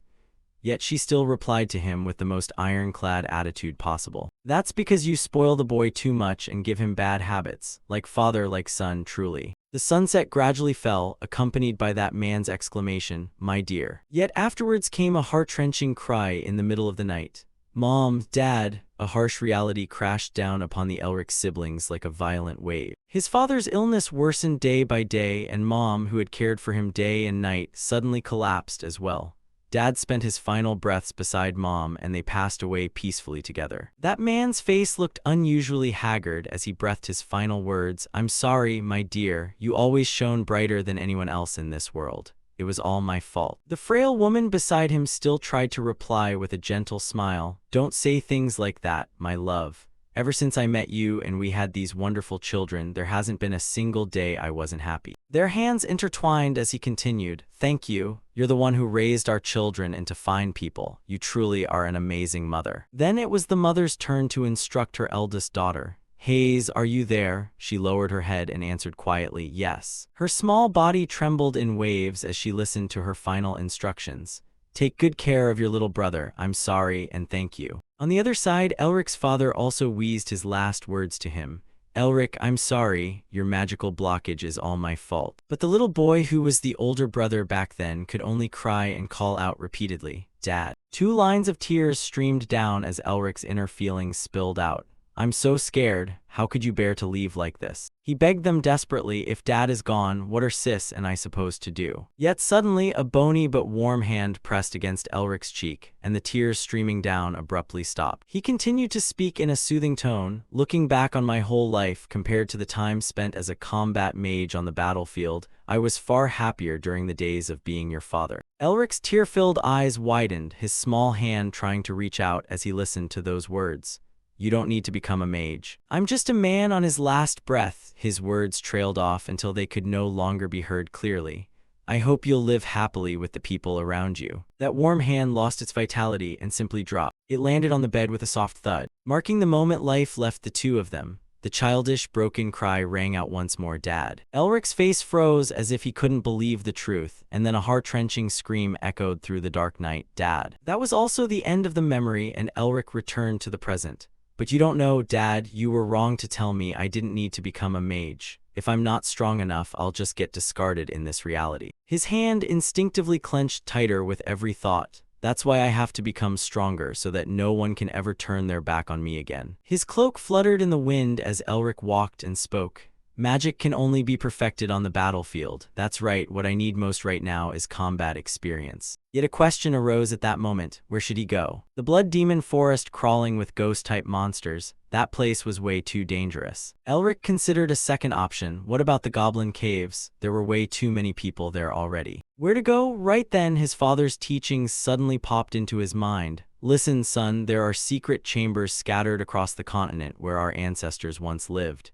Yet she still replied to him with the most ironclad attitude possible. That's because you spoil the boy too much and give him bad habits. Like father, like son, truly. The sunset gradually fell, accompanied by that man's exclamation, my dear. Yet afterwards came a heart-wrenching cry in the middle of the night. Mom, Dad, a harsh reality crashed down upon the Elric siblings like a violent wave. His father's illness worsened day by day, and Mom, who had cared for him day and night, suddenly collapsed as well. Dad spent his final breaths beside Mom, and they passed away peacefully together. That man's face looked unusually haggard as he breathed his final words, I'm sorry, my dear, you always shone brighter than anyone else in this world. It was all my fault. The frail woman beside him still tried to reply with a gentle smile, don't say things like that, my love. Ever since I met you and we had these wonderful children, there hasn't been a single day I wasn't happy. Their hands intertwined as he continued, thank you. You're the one who raised our children into fine people. You truly are an amazing mother. Then it was the mother's turn to instruct her eldest daughter. Hayes, are you there? She lowered her head and answered quietly, yes. Her small body trembled in waves as she listened to her final instructions. Take good care of your little brother. I'm sorry and thank you. On the other side, Elric's father also wheezed his last words to him. Elric, I'm sorry, your magical blockage is all my fault. But the little boy who was the older brother back then could only cry and call out repeatedly, Dad. 2 lines of tears streamed down as Elric's inner feelings spilled out. I'm so scared, how could you bear to leave like this? He begged them desperately, if Dad is gone, what are Sis and I supposed to do? Yet suddenly a bony but warm hand pressed against Elric's cheek, and the tears streaming down abruptly stopped. He continued to speak in a soothing tone, looking back on my whole life compared to the time spent as a combat mage on the battlefield, I was far happier during the days of being your father. Elric's tear-filled eyes widened, his small hand trying to reach out as he listened to those words. You don't need to become a mage. I'm just a man on his last breath. His words trailed off until they could no longer be heard clearly. I hope you'll live happily with the people around you. That warm hand lost its vitality and simply dropped. It landed on the bed with a soft thud, marking the moment life left the two of them. The childish, broken cry rang out once more, Dad. Elric's face froze as if he couldn't believe the truth, and then a heart-wrenching scream echoed through the dark night, Dad. That was also the end of the memory, and Elric returned to the present. But you don't know, Dad, you were wrong to tell me I didn't need to become a mage. If I'm not strong enough, I'll just get discarded in this reality. His hand instinctively clenched tighter with every thought. That's why I have to become stronger so that no one can ever turn their back on me again. His cloak fluttered in the wind as Elric walked and spoke. Magic can only be perfected on the battlefield. That's right, what I need most right now is combat experience. Yet a question arose at that moment, where should he go? The blood demon forest crawling with ghost-type monsters, That place was way too dangerous. Elric considered a second option. What about the Goblin Caves? There were way too many people there already. Where to go? Right then, his father's teachings suddenly popped into his mind. Listen, son, there are secret chambers scattered across the continent where our ancestors once lived.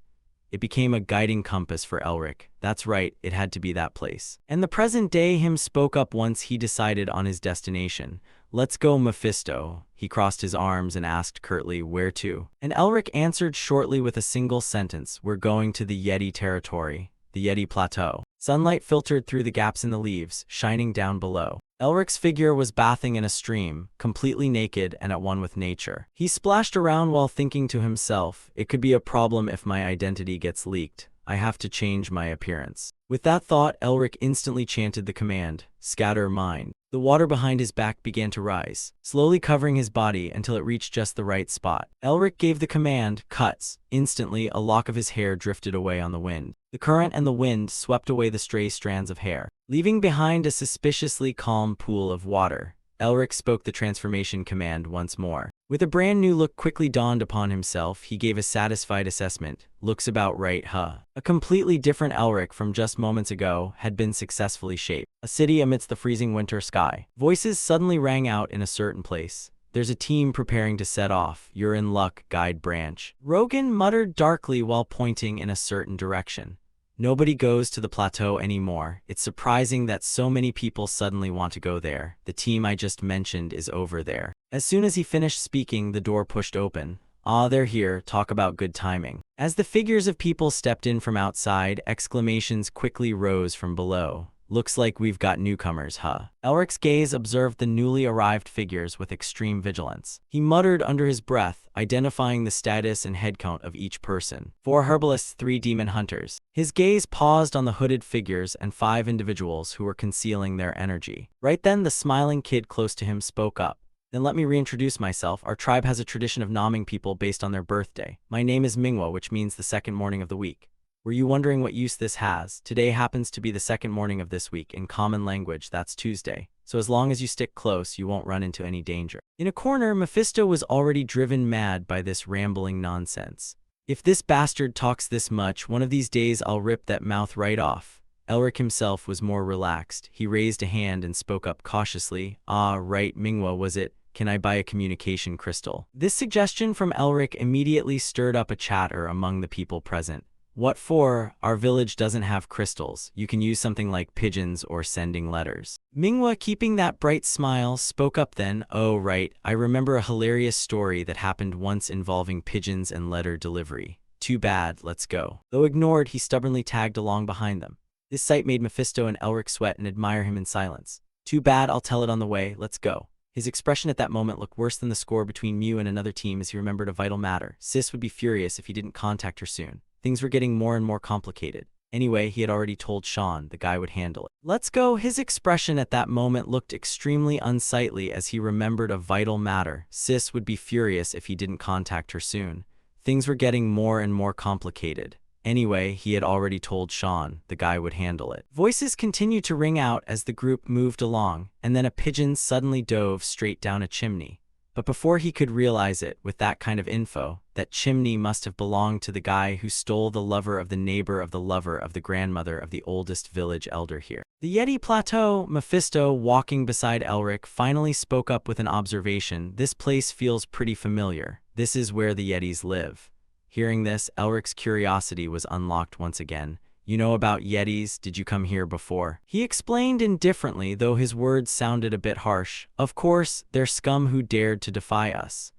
It became a guiding compass for Elric. That's right, it had to be that place. And the present day him spoke up once he decided on his destination. Let's go, Mephisto. He crossed his arms and asked curtly, where to? And Elric answered shortly with a single sentence, we're going to the Yeti territory, the Yeti Plateau. Sunlight filtered through the gaps in the leaves, shining down below. Elric's figure was bathing in a stream, completely naked and at one with nature. He splashed around while thinking to himself, it could be a problem if my identity gets leaked. I have to change my appearance. With that thought, Elric instantly chanted the command, scatter mind. The water behind his back began to rise, slowly covering his body until it reached just the right spot. Elric gave the command, cuts. Instantly, a lock of his hair drifted away on the wind. The current and the wind swept away the stray strands of hair, leaving behind a suspiciously calm pool of water. Elric spoke the transformation command once more. With a brand new look quickly dawned upon himself, he gave a satisfied assessment. Looks about right, huh? A completely different Elric from just moments ago had been successfully shaped. A city amidst the freezing winter sky. Voices suddenly rang out in a certain place. There's a team preparing to set off. You're in luck, Guide Branch. Rogan muttered darkly while pointing in a certain direction. Nobody goes to the plateau anymore. It's surprising that so many people suddenly want to go there. The team I just mentioned is over there. As soon as he finished speaking, the door pushed open. Ah, they're here. Talk about good timing. As the figures of people stepped in from outside, exclamations quickly rose from below. Looks like we've got newcomers, huh? Elric's gaze observed the newly arrived figures with extreme vigilance. He muttered under his breath, identifying the status and headcount of each person. 4 herbalists, 3 demon hunters. His gaze paused on the hooded figures and 5 individuals who were concealing their energy. Right then, the smiling kid close to him spoke up. Then let me reintroduce myself. Our tribe has a tradition of naming people based on their birthday. My name is Manhwa, which means the second morning of the week. Were you wondering what use this has? Today happens to be the second morning of this week. In common language, that's Tuesday. So as long as you stick close, you won't run into any danger. In a corner, Mephisto was already driven mad by this rambling nonsense. If this bastard talks this much, one of these days I'll rip that mouth right off. Elric himself was more relaxed. He raised a hand and spoke up cautiously. Ah, right, Manhwa, was it? Can I buy a communication crystal? This suggestion from Elric immediately stirred up a chatter among the people present. What for? Our village doesn't have crystals. You can use something like pigeons or sending letters. Manhwa, keeping that bright smile, spoke up then. Oh, right. I remember a hilarious story that happened once involving pigeons and letter delivery. Too bad, let's go. Though ignored, he stubbornly tagged along behind them. This sight made Mephisto and Elric sweat and admire him in silence. Too bad, I'll tell it on the way, let's go. His expression at that moment looked worse than the score between Mew and another team as he remembered a vital matter. Sis would be furious if he didn't contact her soon. Things were getting more and more complicated. Anyway, he had already told Sean the guy would handle it. Let's go. His expression at that moment looked extremely unsightly as he remembered a vital matter. Sis would be furious if he didn't contact her soon. Things were getting more and more complicated. Anyway, he had already told Sean the guy would handle it. Voices continued to ring out as the group moved along, and then a pigeon suddenly dove straight down a chimney. But before he could realize it, with that kind of info, that chimney must have belonged to the guy who stole the lover of the neighbor of the lover of the grandmother of the oldest village elder here. The Yeti Plateau. Mephisto, walking beside Elric, finally spoke up with an observation. This place feels pretty familiar. This is where the Yetis live. Hearing this, Elric's curiosity was unlocked once again. You know about Yetis? Did you come here before? He explained indifferently, though his words sounded a bit harsh. Of course, they're scum who dared to defy us.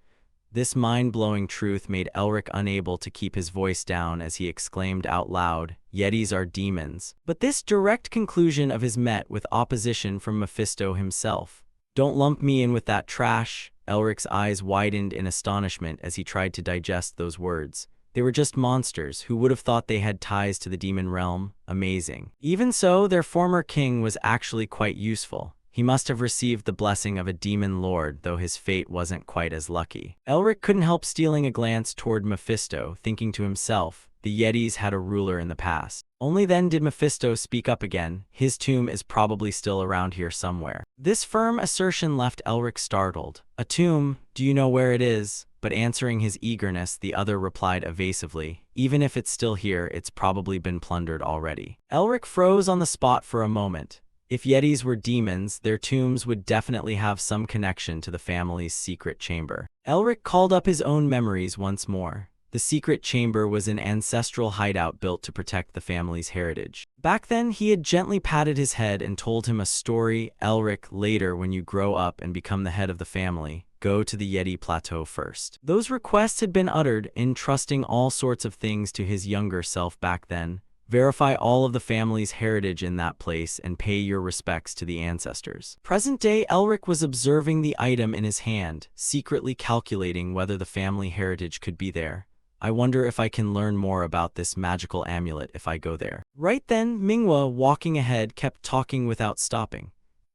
This mind-blowing truth made Elric unable to keep his voice down as he exclaimed out loud, Yetis are demons. But this direct conclusion of his met with opposition from Mephisto himself. Don't lump me in with that trash. Elric's eyes widened in astonishment as he tried to digest those words. They were just monsters. Who would have thought they had ties to the demon realm? Amazing. Even so, their former king was actually quite useful. He must have received the blessing of a demon lord, though his fate wasn't quite as lucky. Elric couldn't help stealing a glance toward Mephisto, thinking to himself, the Yetis had a ruler in the past. Only then did Mephisto speak up again. His tomb is probably still around here somewhere. This firm assertion left Elric startled. A tomb? Do you know where it is? but answering his eagerness, the other replied evasively, "Even if it's still here, it's probably been plundered already." Elric froze on the spot for a moment. If Yetis were demons, their tombs would definitely have some connection to the family's secret chamber. Elric called up his own memories once more. The secret chamber was an ancestral hideout built to protect the family's heritage. Back then, he had gently patted his head and told him a story. "Elric, later when you grow up and become the head of the family, go to the Yeti Plateau first." Those requests had been uttered, entrusting all sorts of things to his younger self back then. Verify all of the family's heritage in that place and pay your respects to the ancestors. Present-day Elric was observing the item in his hand, secretly calculating whether the family heritage could be there. "I wonder if I can learn more about this magical amulet if I go there." Right then, Manhwa, walking ahead, kept talking without stopping.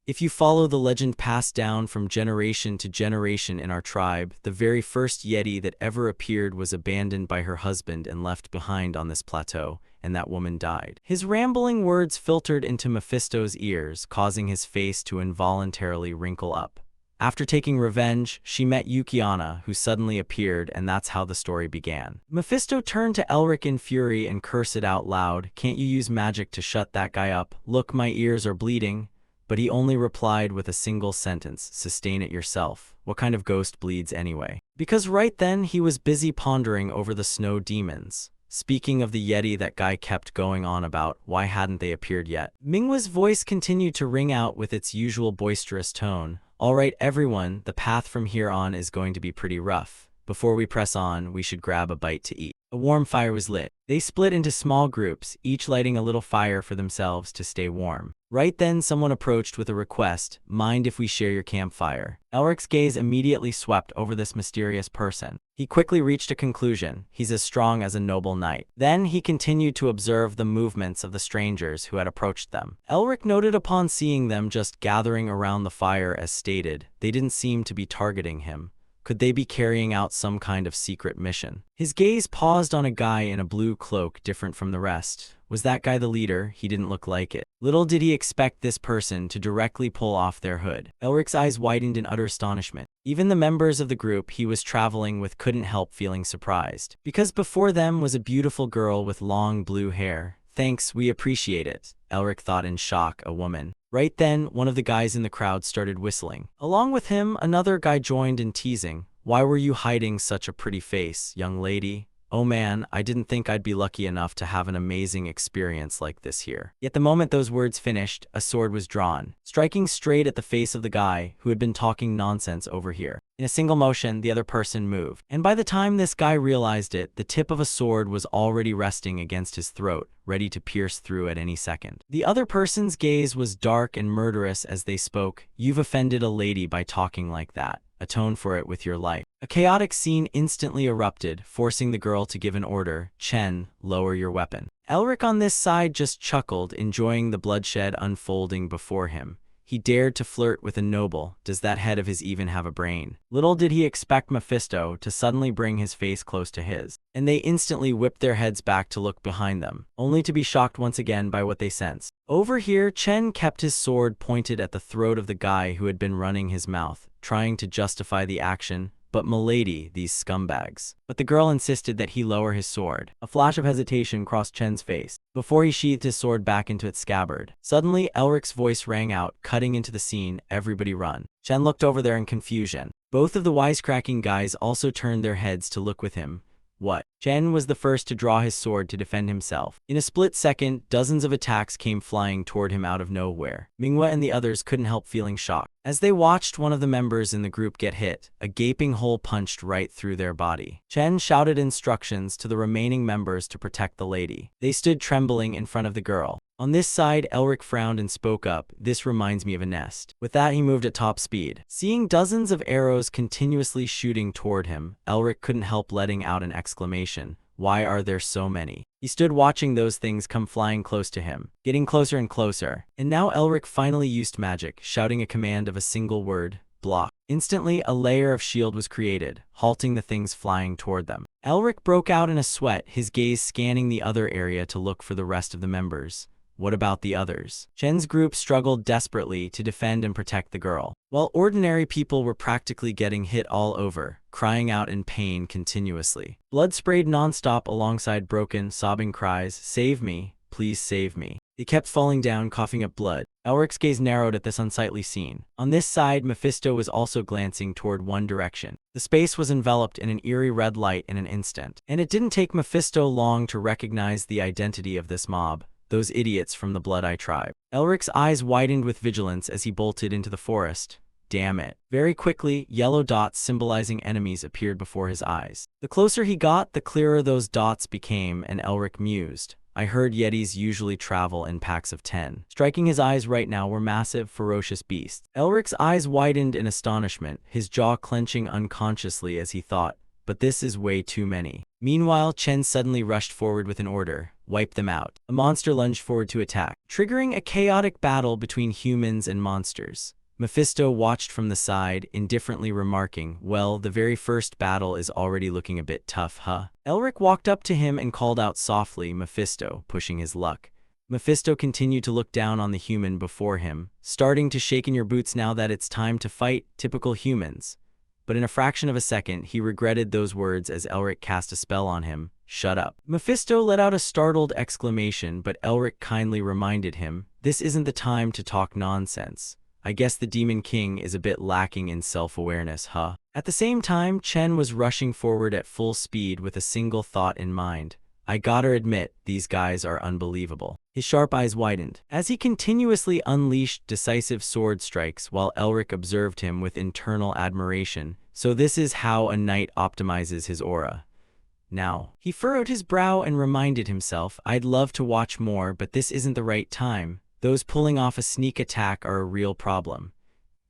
"If you follow the legend passed down from generation to generation in our tribe, the very first Yeti that ever appeared was abandoned by her husband and left behind on this plateau, and that woman died." His rambling words filtered into Mephisto's ears, causing his face to involuntarily wrinkle up. After taking revenge, she met Yukiana, who suddenly appeared, and that's how the story began. Mephisto turned to Elric in fury and cursed out loud, "Can't you use magic to shut that guy up? Look, my ears are bleeding." But he only replied with a single sentence, "Sustain it yourself. What kind of ghost bleeds anyway?" Because right then he was busy pondering over the snow demons. Speaking of the Yeti that guy kept going on about, why hadn't they appeared yet? Manhwa's voice continued to ring out with its usual boisterous tone. "All right, everyone, the path from here on is going to be pretty rough. Before we press on, we should grab a bite to eat." A warm fire was lit. They split into small groups, each lighting a little fire for themselves to stay warm. Right then, someone approached with a request, "Mind if we share your campfire?" Elric's gaze immediately swept over this mysterious person. He quickly reached a conclusion: he's as strong as a noble knight. Then he continued to observe the movements of the strangers who had approached them. Elric noted upon seeing them just gathering around the fire as stated, they didn't seem to be targeting him. Could they be carrying out some kind of secret mission? His gaze paused on a guy in a blue cloak different from the rest. Was that guy the leader? He didn't look like it. Little did he expect this person to directly pull off their hood. Elric's eyes widened in utter astonishment. Even the members of the group he was traveling with couldn't help feeling surprised. Because before them was a beautiful girl with long blue hair. "Thanks, we appreciate it," Elric thought in shock, a woman. Right then, one of the guys in the crowd started whistling. Along with him, another guy joined in teasing. "Why were you hiding such a pretty face, young lady? Oh man, I didn't think I'd be lucky enough to have an amazing experience like this here." Yet the moment those words finished, a sword was drawn, striking straight at the face of the guy who had been talking nonsense over here. In a single motion, the other person moved, and by the time this guy realized it, the tip of a sword was already resting against his throat, ready to pierce through at any second. The other person's gaze was dark and murderous as they spoke. "You've offended a lady by talking like that. Atone for it with your life." A chaotic scene instantly erupted, forcing the girl to give an order. "Chen, lower your weapon." Elric on this side just chuckled, enjoying the bloodshed unfolding before him. He dared to flirt with a noble. Does that head of his even have a brain? Little did he expect Mephisto to suddenly bring his face close to his, and they instantly whipped their heads back to look behind them, only to be shocked once again by what they sensed. Over here, Chen kept his sword pointed at the throat of the guy who had been running his mouth, trying to justify the action. "But milady, these scumbags." But the girl insisted that he lower his sword. A flash of hesitation crossed Chen's face, before he sheathed his sword back into its scabbard. Suddenly, Elric's voice rang out, cutting into the scene, "Everybody run." Chen looked over there in confusion. Both of the wisecracking guys also turned their heads to look with him. What? Chen was the first to draw his sword to defend himself. In a split second, dozens of attacks came flying toward him out of nowhere. Manhwa and the others couldn't help feeling shocked. As they watched one of the members in the group get hit, a gaping hole punched right through their body. Chen shouted instructions to the remaining members to protect the lady. They stood trembling in front of the girl. On this side, Elric frowned and spoke up, "This reminds me of a nest." With that, he moved at top speed. Seeing dozens of arrows continuously shooting toward him, Elric couldn't help letting out an exclamation. Why are there so many? He stood watching those things come flying close to him, getting closer and closer. And now Elric finally used magic, shouting a command of a single word, "Block." Instantly, a layer of shield was created, halting the things flying toward them. Elric broke out in a sweat, his gaze scanning the other area to look for the rest of the members. What about the others? Chen's group struggled desperately to defend and protect the girl, while ordinary people were practically getting hit all over, crying out in pain continuously. Blood sprayed nonstop alongside broken, sobbing cries, "Save me, please save me." They kept falling down, coughing up blood. Elric's gaze narrowed at this unsightly scene. On this side, Mephisto was also glancing toward one direction. The space was enveloped in an eerie red light in an instant, and it didn't take Mephisto long to recognize the identity of this mob, those idiots from the Blood Eye tribe. Elric's eyes widened with vigilance as he bolted into the forest. Damn it. Very quickly, yellow dots symbolizing enemies appeared before his eyes. The closer he got, the clearer those dots became, and Elric mused. I heard Yetis usually travel in packs of 10. Striking his eyes right now were massive, ferocious beasts. Elric's eyes widened in astonishment, his jaw clenching unconsciously as he thought, but this is way too many. Meanwhile, Chen suddenly rushed forward with an order. Wipe them out. A monster lunged forward to attack, triggering a chaotic battle between humans and monsters. Mephisto watched from the side, indifferently remarking, well, the very first battle is already looking a bit tough, huh? Elric walked up to him and called out softly, Mephisto, pushing his luck. Mephisto continued to look down on the human before him, starting to shake in your boots now that it's time to fight, typical humans. But in a fraction of a second, he regretted those words as Elric cast a spell on him. Shut up. Mephisto let out a startled exclamation, but Elric kindly reminded him, this isn't the time to talk nonsense. I guess the Demon King is a bit lacking in self-awareness, huh? At the same time, Chen was rushing forward at full speed with a single thought in mind. I gotta admit, these guys are unbelievable. His sharp eyes widened as he continuously unleashed decisive sword strikes while Elric observed him with internal admiration. So this is how a knight optimizes his aura. Now, he furrowed his brow and reminded himself, I'd love to watch more, but this isn't the right time. Those pulling off a sneak attack are a real problem.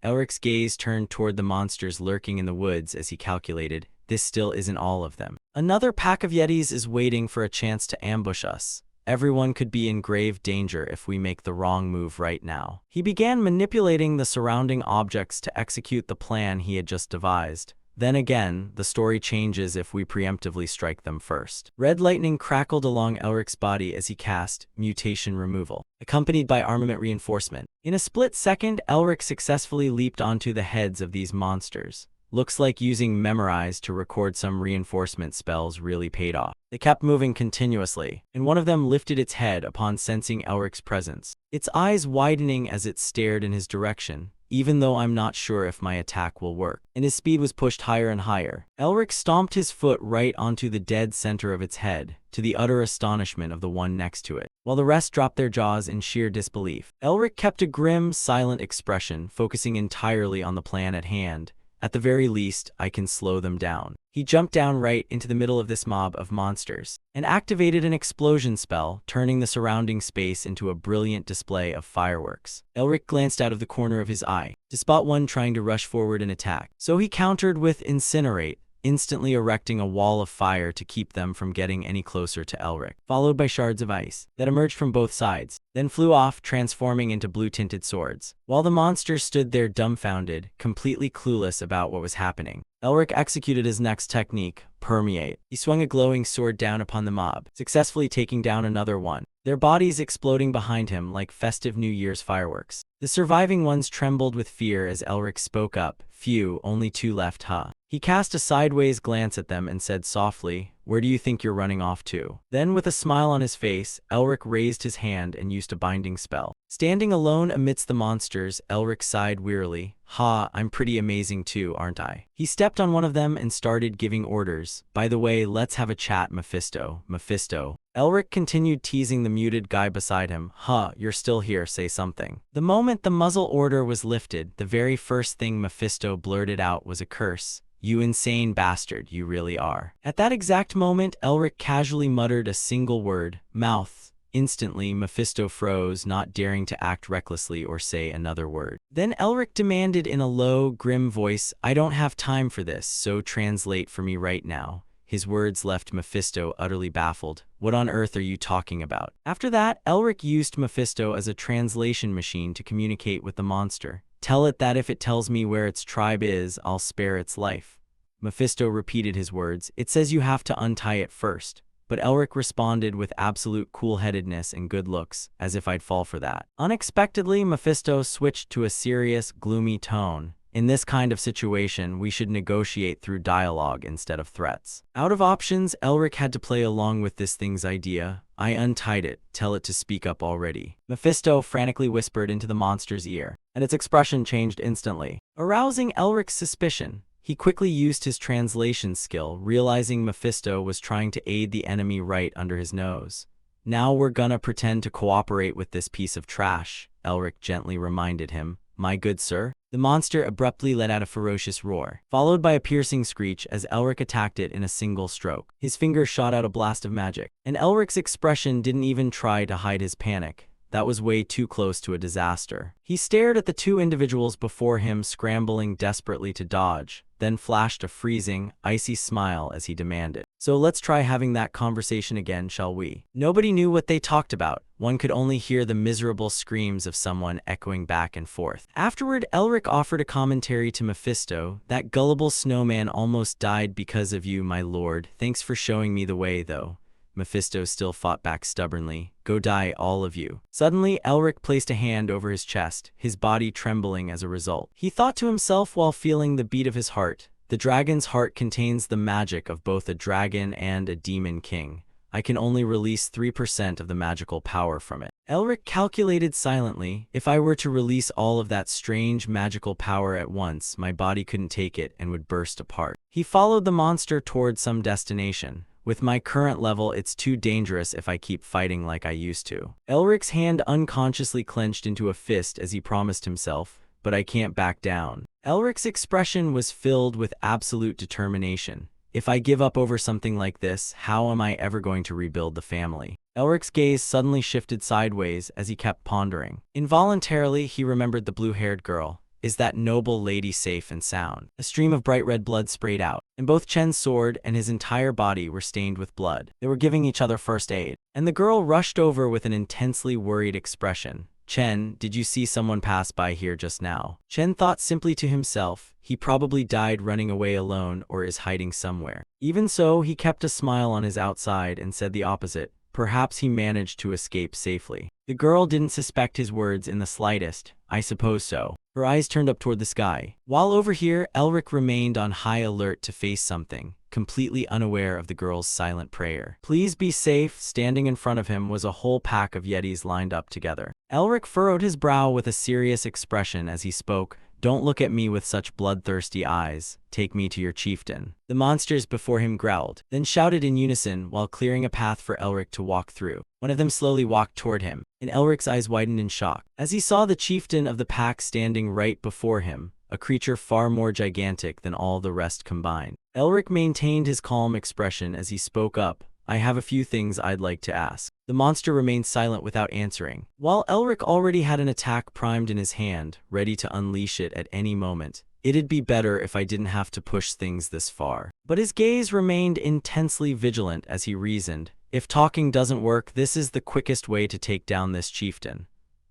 Elric's gaze turned toward the monsters lurking in the woods as he calculated, this still isn't all of them. Another pack of Yetis is waiting for a chance to ambush us. Everyone could be in grave danger if we make the wrong move right now. He began manipulating the surrounding objects to execute the plan he had just devised. Then again, the story changes if we preemptively strike them first. Red lightning crackled along Elric's body as he cast Mutation Removal, accompanied by Armament Reinforcement. In a split second, Elric successfully leaped onto the heads of these monsters. Looks like using Memorize to record some reinforcement spells really paid off. They kept moving continuously, and one of them lifted its head upon sensing Elric's presence, its eyes widening as it stared in his direction. Even though I'm not sure if my attack will work. And his speed was pushed higher and higher. Elric stomped his foot right onto the dead center of its head, to the utter astonishment of the one next to it, while the rest dropped their jaws in sheer disbelief. Elric kept a grim, silent expression, focusing entirely on the plan at hand. At the very least, I can slow them down. He jumped down right into the middle of this mob of monsters and activated an explosion spell, turning the surrounding space into a brilliant display of fireworks. Elric glanced out of the corner of his eye to spot one trying to rush forward and attack. So he countered with Incinerate, instantly erecting a wall of fire to keep them from getting any closer to Elric, followed by shards of ice that emerged from both sides, then flew off, transforming into blue-tinted swords. While the monsters stood there dumbfounded, completely clueless about what was happening, Elric executed his next technique, Permeate. He swung a glowing sword down upon the mob, successfully taking down another one, their bodies exploding behind him like festive New Year's fireworks. The surviving ones trembled with fear as Elric spoke up, Phew, only 2 left, huh? He cast a sideways glance at them and said softly, Where do you think you're running off to? Then with a smile on his face, Elric raised his hand and used a binding spell. Standing alone amidst the monsters, Elric sighed wearily, Ha, I'm pretty amazing too, aren't I? He stepped on one of them and started giving orders. By the way, let's have a chat, Mephisto. Mephisto. Elric continued teasing the muted guy beside him. You're still here, say something. The moment the muzzle order was lifted, the very first thing Mephisto blurted out was a curse. You insane bastard, you really are. At that exact moment, Elric casually muttered a single word, mouth. Instantly, Mephisto froze, not daring to act recklessly or say another word. Then Elric demanded in a low, grim voice, I don't have time for this, so translate for me right now. His words left Mephisto utterly baffled. What on earth are you talking about? After that, Elric used Mephisto as a translation machine to communicate with the monster. Tell it that if it tells me where its tribe is, I'll spare its life. Mephisto repeated his words. It says you have to untie it first. but Elric responded with absolute cool-headedness and good looks, as if I'd fall for that. Unexpectedly, Mephisto switched to a serious, gloomy tone. In this kind of situation, we should negotiate through dialogue instead of threats. Out of options, Elric had to play along with this thing's idea. I untied it. Tell it to speak up already. Mephisto frantically whispered into the monster's ear, and its expression changed instantly, arousing Elric's suspicion. He quickly used his translation skill, realizing Mephisto was trying to aid the enemy right under his nose. Now we're gonna pretend to cooperate with this piece of trash, Elric gently reminded him. My good sir? The monster abruptly let out a ferocious roar, followed by a piercing screech as Elric attacked it in a single stroke. His fingers shot out a blast of magic, and Elric's expression didn't even try to hide his panic. That was way too close to a disaster. He stared at the two individuals before him, scrambling desperately to dodge, then flashed a freezing, icy smile as he demanded, "So let's try having that conversation again, shall we?" Nobody knew what they talked about. One could only hear the miserable screams of someone echoing back and forth. Afterward, Elric offered a commentary to Mephisto. That gullible snowman almost died because of you, my lord. Thanks for showing me the way, though. Mephisto still fought back stubbornly. Go die, all of you. Suddenly, Elric placed a hand over his chest, his body trembling as a result. He thought to himself while feeling the beat of his heart, the dragon's heart contains the magic of both a dragon and a demon king. I can only release 3% of the magical power from it. Elric calculated silently. If I were to release all of that strange magical power at once, my body couldn't take it and would burst apart. He followed the monster toward some destination. With my current level, it's too dangerous if I keep fighting like I used to. Elric's hand unconsciously clenched into a fist as he promised himself, but I can't back down. Elric's expression was filled with absolute determination. If I give up over something like this, how am I ever going to rebuild the family? Elric's gaze suddenly shifted sideways as he kept pondering. Involuntarily, he remembered the blue-haired girl. Is that noble lady safe and sound? A stream of bright red blood sprayed out, and both Chen's sword and his entire body were stained with blood. They were giving each other first aid, and the girl rushed over with an intensely worried expression. Chen, did you see someone pass by here just now? Chen thought simply to himself, he probably died running away alone or is hiding somewhere. Even so, he kept a smile on his outside and said the opposite. Perhaps he managed to escape safely. The girl didn't suspect his words in the slightest. I suppose so. Her eyes turned up toward the sky. While over here, Elric remained on high alert to face something, completely unaware of the girl's silent prayer. Please be safe. Standing in front of him was a whole pack of yetis lined up together. Elric furrowed his brow with a serious expression as he spoke. Don't look at me with such bloodthirsty eyes. Take me to your chieftain. The monsters before him growled, then shouted in unison while clearing a path for Elric to walk through. One of them slowly walked toward him, and Elric's eyes widened in shock as he saw the chieftain of the pack standing right before him, a creature far more gigantic than all the rest combined. Elric maintained his calm expression as he spoke up. I have a few things I'd like to ask. The monster remained silent without answering. While Elric already had an attack primed in his hand, ready to unleash it at any moment, it'd be better if I didn't have to push things this far. But his gaze remained intensely vigilant as he reasoned. If talking doesn't work, this is the quickest way to take down this chieftain.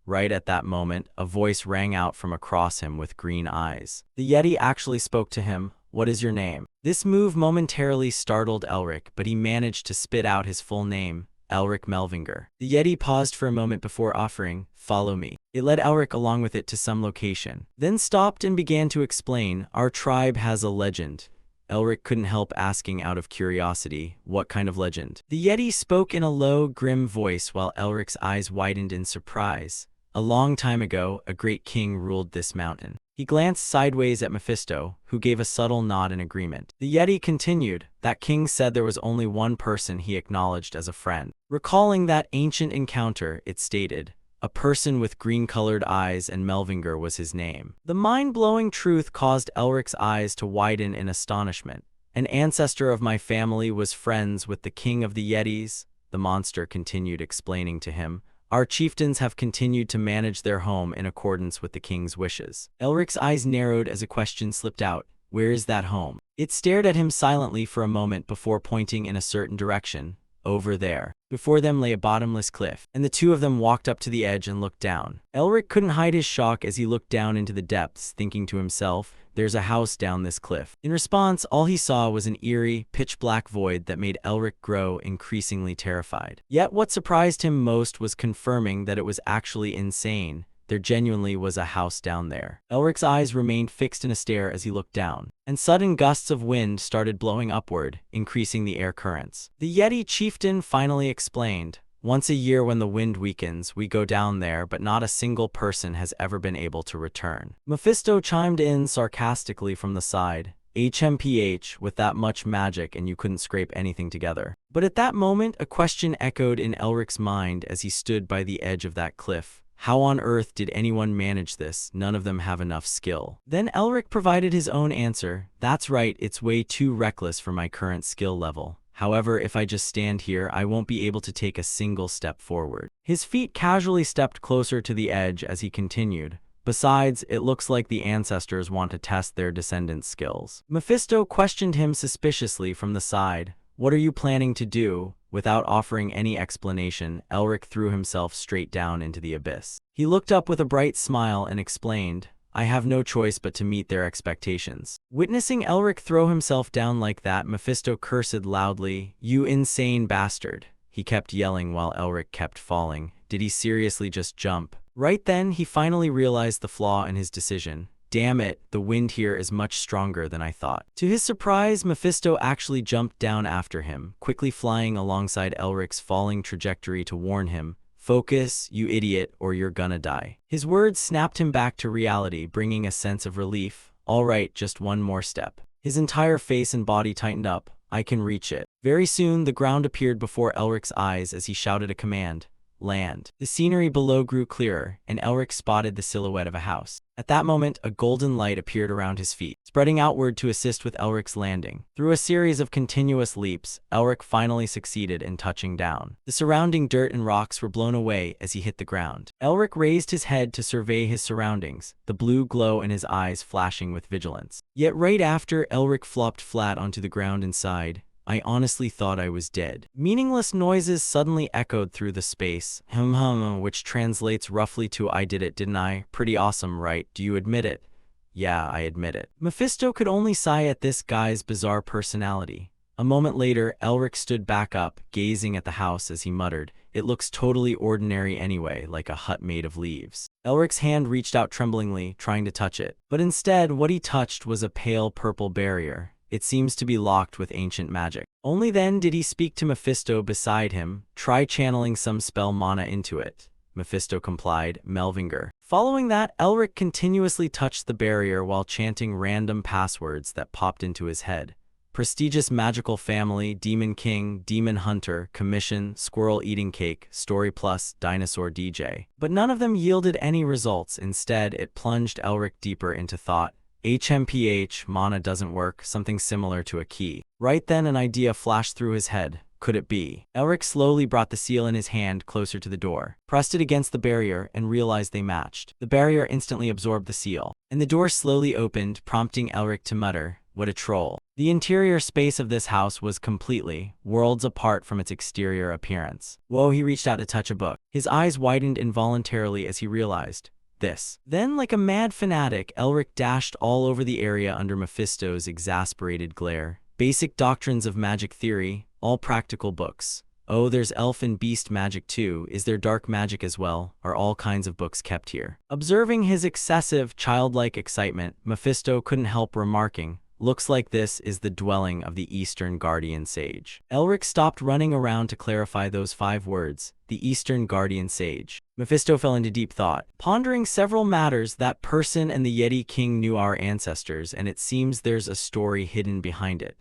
Right at that moment, a voice rang out from across him with green eyes. The Yeti actually spoke to him. What is your name? This move momentarily startled Elric, but he managed to spit out his full name, Elric Melvinger. The Yeti paused for a moment before offering, follow me. It led Elric along with it to some location, then stopped and began to explain, our tribe has a legend. Elric couldn't help asking out of curiosity, what kind of legend? The Yeti spoke in a low, grim voice while Elric's eyes widened in surprise. A long time ago, a great king ruled this mountain. He glanced sideways at Mephisto, who gave a subtle nod in agreement. The Yeti continued, that king said there was only one person he acknowledged as a friend. Recalling that ancient encounter, it stated, a person with green-colored eyes, and Melvinger was his name. The mind-blowing truth caused Elric's eyes to widen in astonishment. An ancestor of my family was friends with the king of the Yetis, the monster continued explaining to him. Our chieftains have continued to manage their home in accordance with the king's wishes. Elric's eyes narrowed as a question slipped out. Where is that home? It stared at him silently for a moment before pointing in a certain direction. over there. Before them lay a bottomless cliff, and the two of them walked up to the edge and looked down. Elric couldn't hide his shock as he looked down into the depths, thinking to himself, there's a house down this cliff. In response, all he saw was an eerie, pitch-black void that made Elric grow increasingly terrified. Yet what surprised him most was confirming that it was actually insane. There genuinely was a house down there. Elric's eyes remained fixed in a stare as he looked down, and sudden gusts of wind started blowing upward, increasing the air currents. The Yeti chieftain finally explained, once a year when the wind weakens, we go down there, but not a single person has ever been able to return. Mephisto chimed in sarcastically from the side, HMPH, with that much magic and you couldn't scrape anything together. But at that moment, a question echoed in Elric's mind as he stood by the edge of that cliff. How on earth did anyone manage this? None of them have enough skill. Then Elric provided his own answer. That's right, it's way too reckless for my current skill level. However, if I just stand here, I won't be able to take a single step forward. His feet casually stepped closer to the edge as he continued. Besides, it looks like the ancestors want to test their descendants' skills. Mephisto questioned him suspiciously from the side. What are you planning to do? Without offering any explanation, Elric threw himself straight down into the abyss. He looked up with a bright smile and explained, I have no choice but to meet their expectations. Witnessing Elric throw himself down like that, Mephisto cursed loudly, You insane bastard. He kept yelling while Elric kept falling. Did he seriously just jump? Right then, he finally realized the flaw in his decision. Damn it, the wind here is much stronger than I thought. To his surprise, Mephisto actually jumped down after him, quickly flying alongside Elric's falling trajectory to warn him, Focus, you idiot, or you're gonna die. His words snapped him back to reality, bringing a sense of relief. All right, just one more step. His entire face and body tightened up. I can reach it. Very soon, the ground appeared before Elric's eyes as he shouted a command. Land. The scenery below grew clearer, and Elric spotted the silhouette of a house. At that moment, a golden light appeared around his feet, spreading outward to assist with Elric's landing. Through a series of continuous leaps, Elric finally succeeded in touching down. The surrounding dirt and rocks were blown away as he hit the ground. Elric raised his head to survey his surroundings, the blue glow in his eyes flashing with vigilance. Yet right after, Elric flopped flat onto the ground and sighed. I honestly thought I was dead. Meaningless noises suddenly echoed through the space, which translates roughly to I did it, didn't I? Pretty awesome, right? Do you admit it? Yeah, I admit it. Mephisto could only sigh at this guy's bizarre personality. A moment later, Elric stood back up, gazing at the house as he muttered, It looks totally ordinary anyway, like a hut made of leaves. Elric's hand reached out tremblingly, trying to touch it. But instead, what he touched was a pale purple barrier. It seems to be locked with ancient magic. Only then did he speak to Mephisto beside him. Try channeling some spell mana into it. Mephisto complied, Melvinger. Following that, Elric continuously touched the barrier while chanting random passwords that popped into his head. Prestigious magical family, Demon King, Demon Hunter, Commission, Squirrel Eating Cake, Story Plus, Dinosaur DJ. But none of them yielded any results. Instead, it plunged Elric deeper into thought. HMPH, mana doesn't work, something similar to a key. Right then an idea flashed through his head. Could it be? Elric slowly brought the seal in his hand closer to the door, pressed it against the barrier, and realized they matched. The barrier instantly absorbed the seal, and the door slowly opened, prompting Elric to mutter, What a troll. The interior space of this house was completely, worlds apart from its exterior appearance. Whoa, he reached out to touch a book. His eyes widened involuntarily as he realized. This. Then, like a mad fanatic, Elric dashed all over the area under Mephisto's exasperated glare. Basic doctrines of magic theory, all practical books. Oh, there's elf and beast magic too. Is there dark magic as well? Are all kinds of books kept here? Observing his excessive, childlike excitement, Mephisto couldn't help remarking, Looks like this is the dwelling of the Eastern Guardian Sage. Elric stopped running around to clarify those 5 words, the Eastern Guardian Sage. Mephisto fell into deep thought, pondering several matters. That person and the Yeti King knew our ancestors, and it seems there's a story hidden behind it.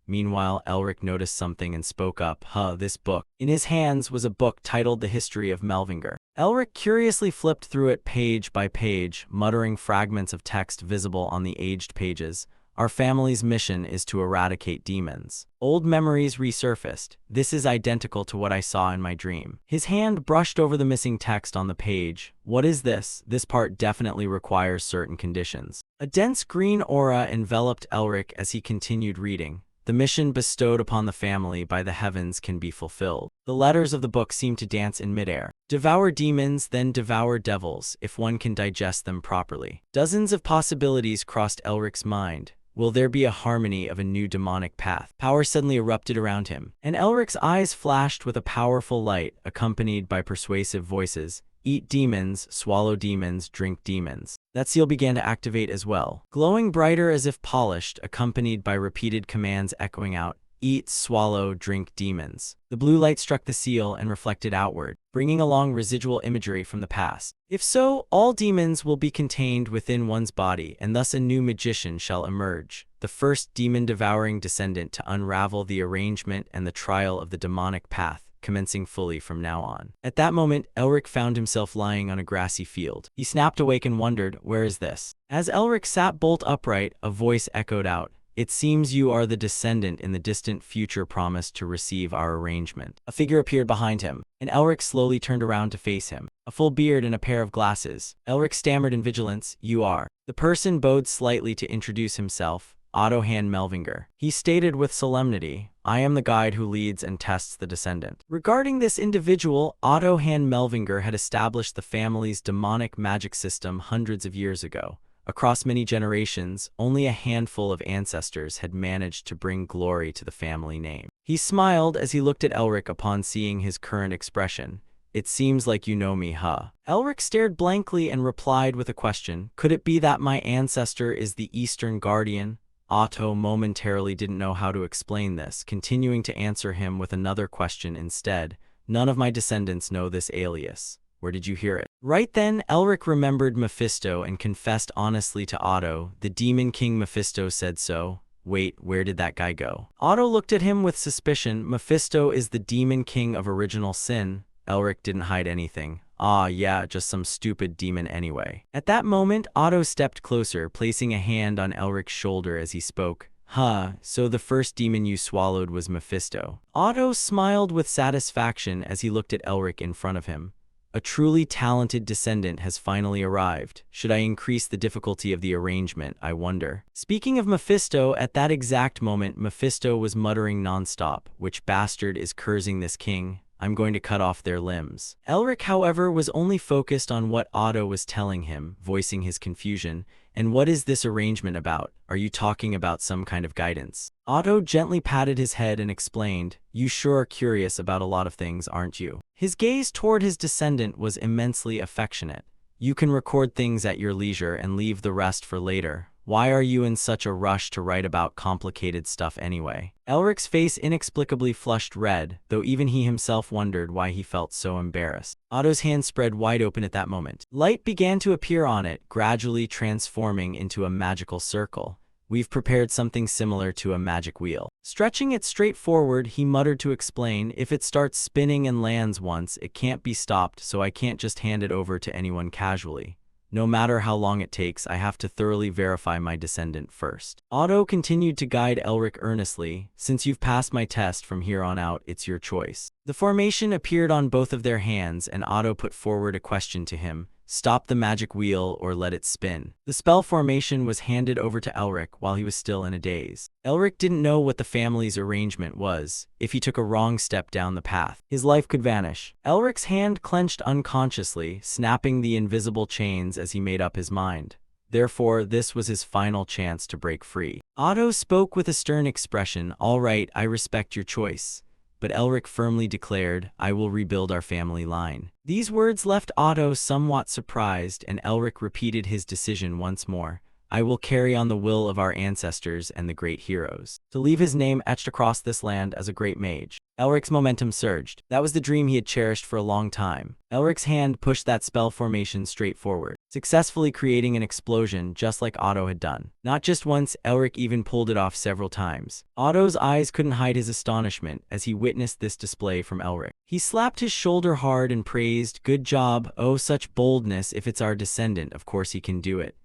Meanwhile, Elric noticed something and spoke up, this book. In his hands was a book titled The History of Melvinger. Elric curiously flipped through it page by page, muttering fragments of text visible on the aged pages. Our family's mission is to eradicate demons. Old memories resurfaced. This is identical to what I saw in my dream. His hand brushed over the missing text on the page. What is this? This part definitely requires certain conditions. A dense green aura enveloped Elric as he continued reading. the mission bestowed upon the family by the heavens can be fulfilled. The letters of the book seem to dance in midair. Devour demons, then devour devils, if one can digest them properly. Dozens of possibilities crossed Elric's mind. Will there be a harmony of a new demonic path? Power suddenly erupted around him, and Elric's eyes flashed with a powerful light, accompanied by persuasive voices. Eat demons, swallow demons, drink demons. That seal began to activate as well, glowing brighter as if polished, accompanied by repeated commands echoing out, eat, swallow, drink demons. The blue light struck the seal and reflected outward, bringing along residual imagery from the past. If so, all demons will be contained within one's body, and thus a new magician shall emerge, the first demon-devouring descendant to unravel the arrangement and the trial of the demonic path, commencing fully from now on. At that moment, Elric found himself lying on a grassy field. He snapped awake and wondered, where is this? As Elric sat bolt upright, a voice echoed out, it seems you are the descendant in the distant future promised to receive our arrangement. A figure appeared behind him, and Elric slowly turned around to face him. A full beard and a pair of glasses. Elric stammered in vigilance, you are. The person bowed slightly to introduce himself, Otto Han Melvinger. He stated with solemnity, I am the guide who leads and tests the descendant. Regarding this individual, Otto Han Melvinger had established the family's demonic magic system hundreds of years ago. Across many generations, only a handful of ancestors had managed to bring glory to the family name. He smiled as he looked at Elric upon seeing his current expression. It seems like you know me, huh? Elric stared blankly and replied with a question. Could it be that my ancestor is the Eastern Guardian? Otto momentarily didn't know how to explain this, continuing to answer him with another question instead. None of my descendants know this alias. Where did you hear it? Right then, Elric remembered Mephisto and confessed honestly to Otto. The Demon King Mephisto said so. Wait, where did that guy go? Otto looked at him with suspicion. Mephisto is the Demon King of original sin. Elric didn't hide anything. Ah, yeah, just some stupid demon anyway. At that moment, Otto stepped closer, placing a hand on Elric's shoulder as he spoke. Huh, so the first demon you swallowed was Mephisto. Otto smiled with satisfaction as he looked at Elric in front of him. A truly talented descendant has finally arrived. Should I increase the difficulty of the arrangement, I wonder? Speaking of Mephisto, at that exact moment, Mephisto was muttering nonstop, which bastard is cursing this king? I'm going to cut off their limbs. Elric, however, was only focused on what Otto was telling him, voicing his confusion. And what is this arrangement about? Are you talking about some kind of guidance? Otto gently patted his head and explained, you sure are curious about a lot of things, aren't you? His gaze toward his descendant was immensely affectionate. You can record things at your leisure and leave the rest for later. Why are you in such a rush to write about complicated stuff anyway? Elric's face inexplicably flushed red, though even he himself wondered why he felt so embarrassed. Otto's hand spread wide open at that moment. Light began to appear on it, gradually transforming into a magical circle. We've prepared something similar to a magic wheel. Stretching it straight forward, he muttered to explain, if it starts spinning and lands once, it can't be stopped, so I can't just hand it over to anyone casually. No matter how long it takes, I have to thoroughly verify my descendant first. Otto continued to guide Elric earnestly. Since you've passed my test from here on out, it's your choice. The formation appeared on both of their hands, and Otto put forward a question to him. Stop the magic wheel or let it spin. The spell formation was handed over to Elric while he was still in a daze. Elric didn't know what the family's arrangement was. If he took a wrong step down the path, his life could vanish. Elric's hand clenched unconsciously, snapping the invisible chains as he made up his mind. Therefore, this was his final chance to break free. Otto spoke with a stern expression. All right, I respect your choice. But Elric firmly declared, I will rebuild our family line. These words left Otto somewhat surprised, and Elric repeated his decision once more. I will carry on the will of our ancestors and the great heroes, to leave his name etched across this land as a great mage. Elric's momentum surged. That was the dream he had cherished for a long time. Elric's hand pushed that spell formation straight forward, successfully creating an explosion just like Otto had done. Not just once, Elric even pulled it off several times. Otto's eyes couldn't hide his astonishment as he witnessed this display from Elric. He slapped his shoulder hard and praised, good job, oh such boldness, if it's our descendant, of course he can do it.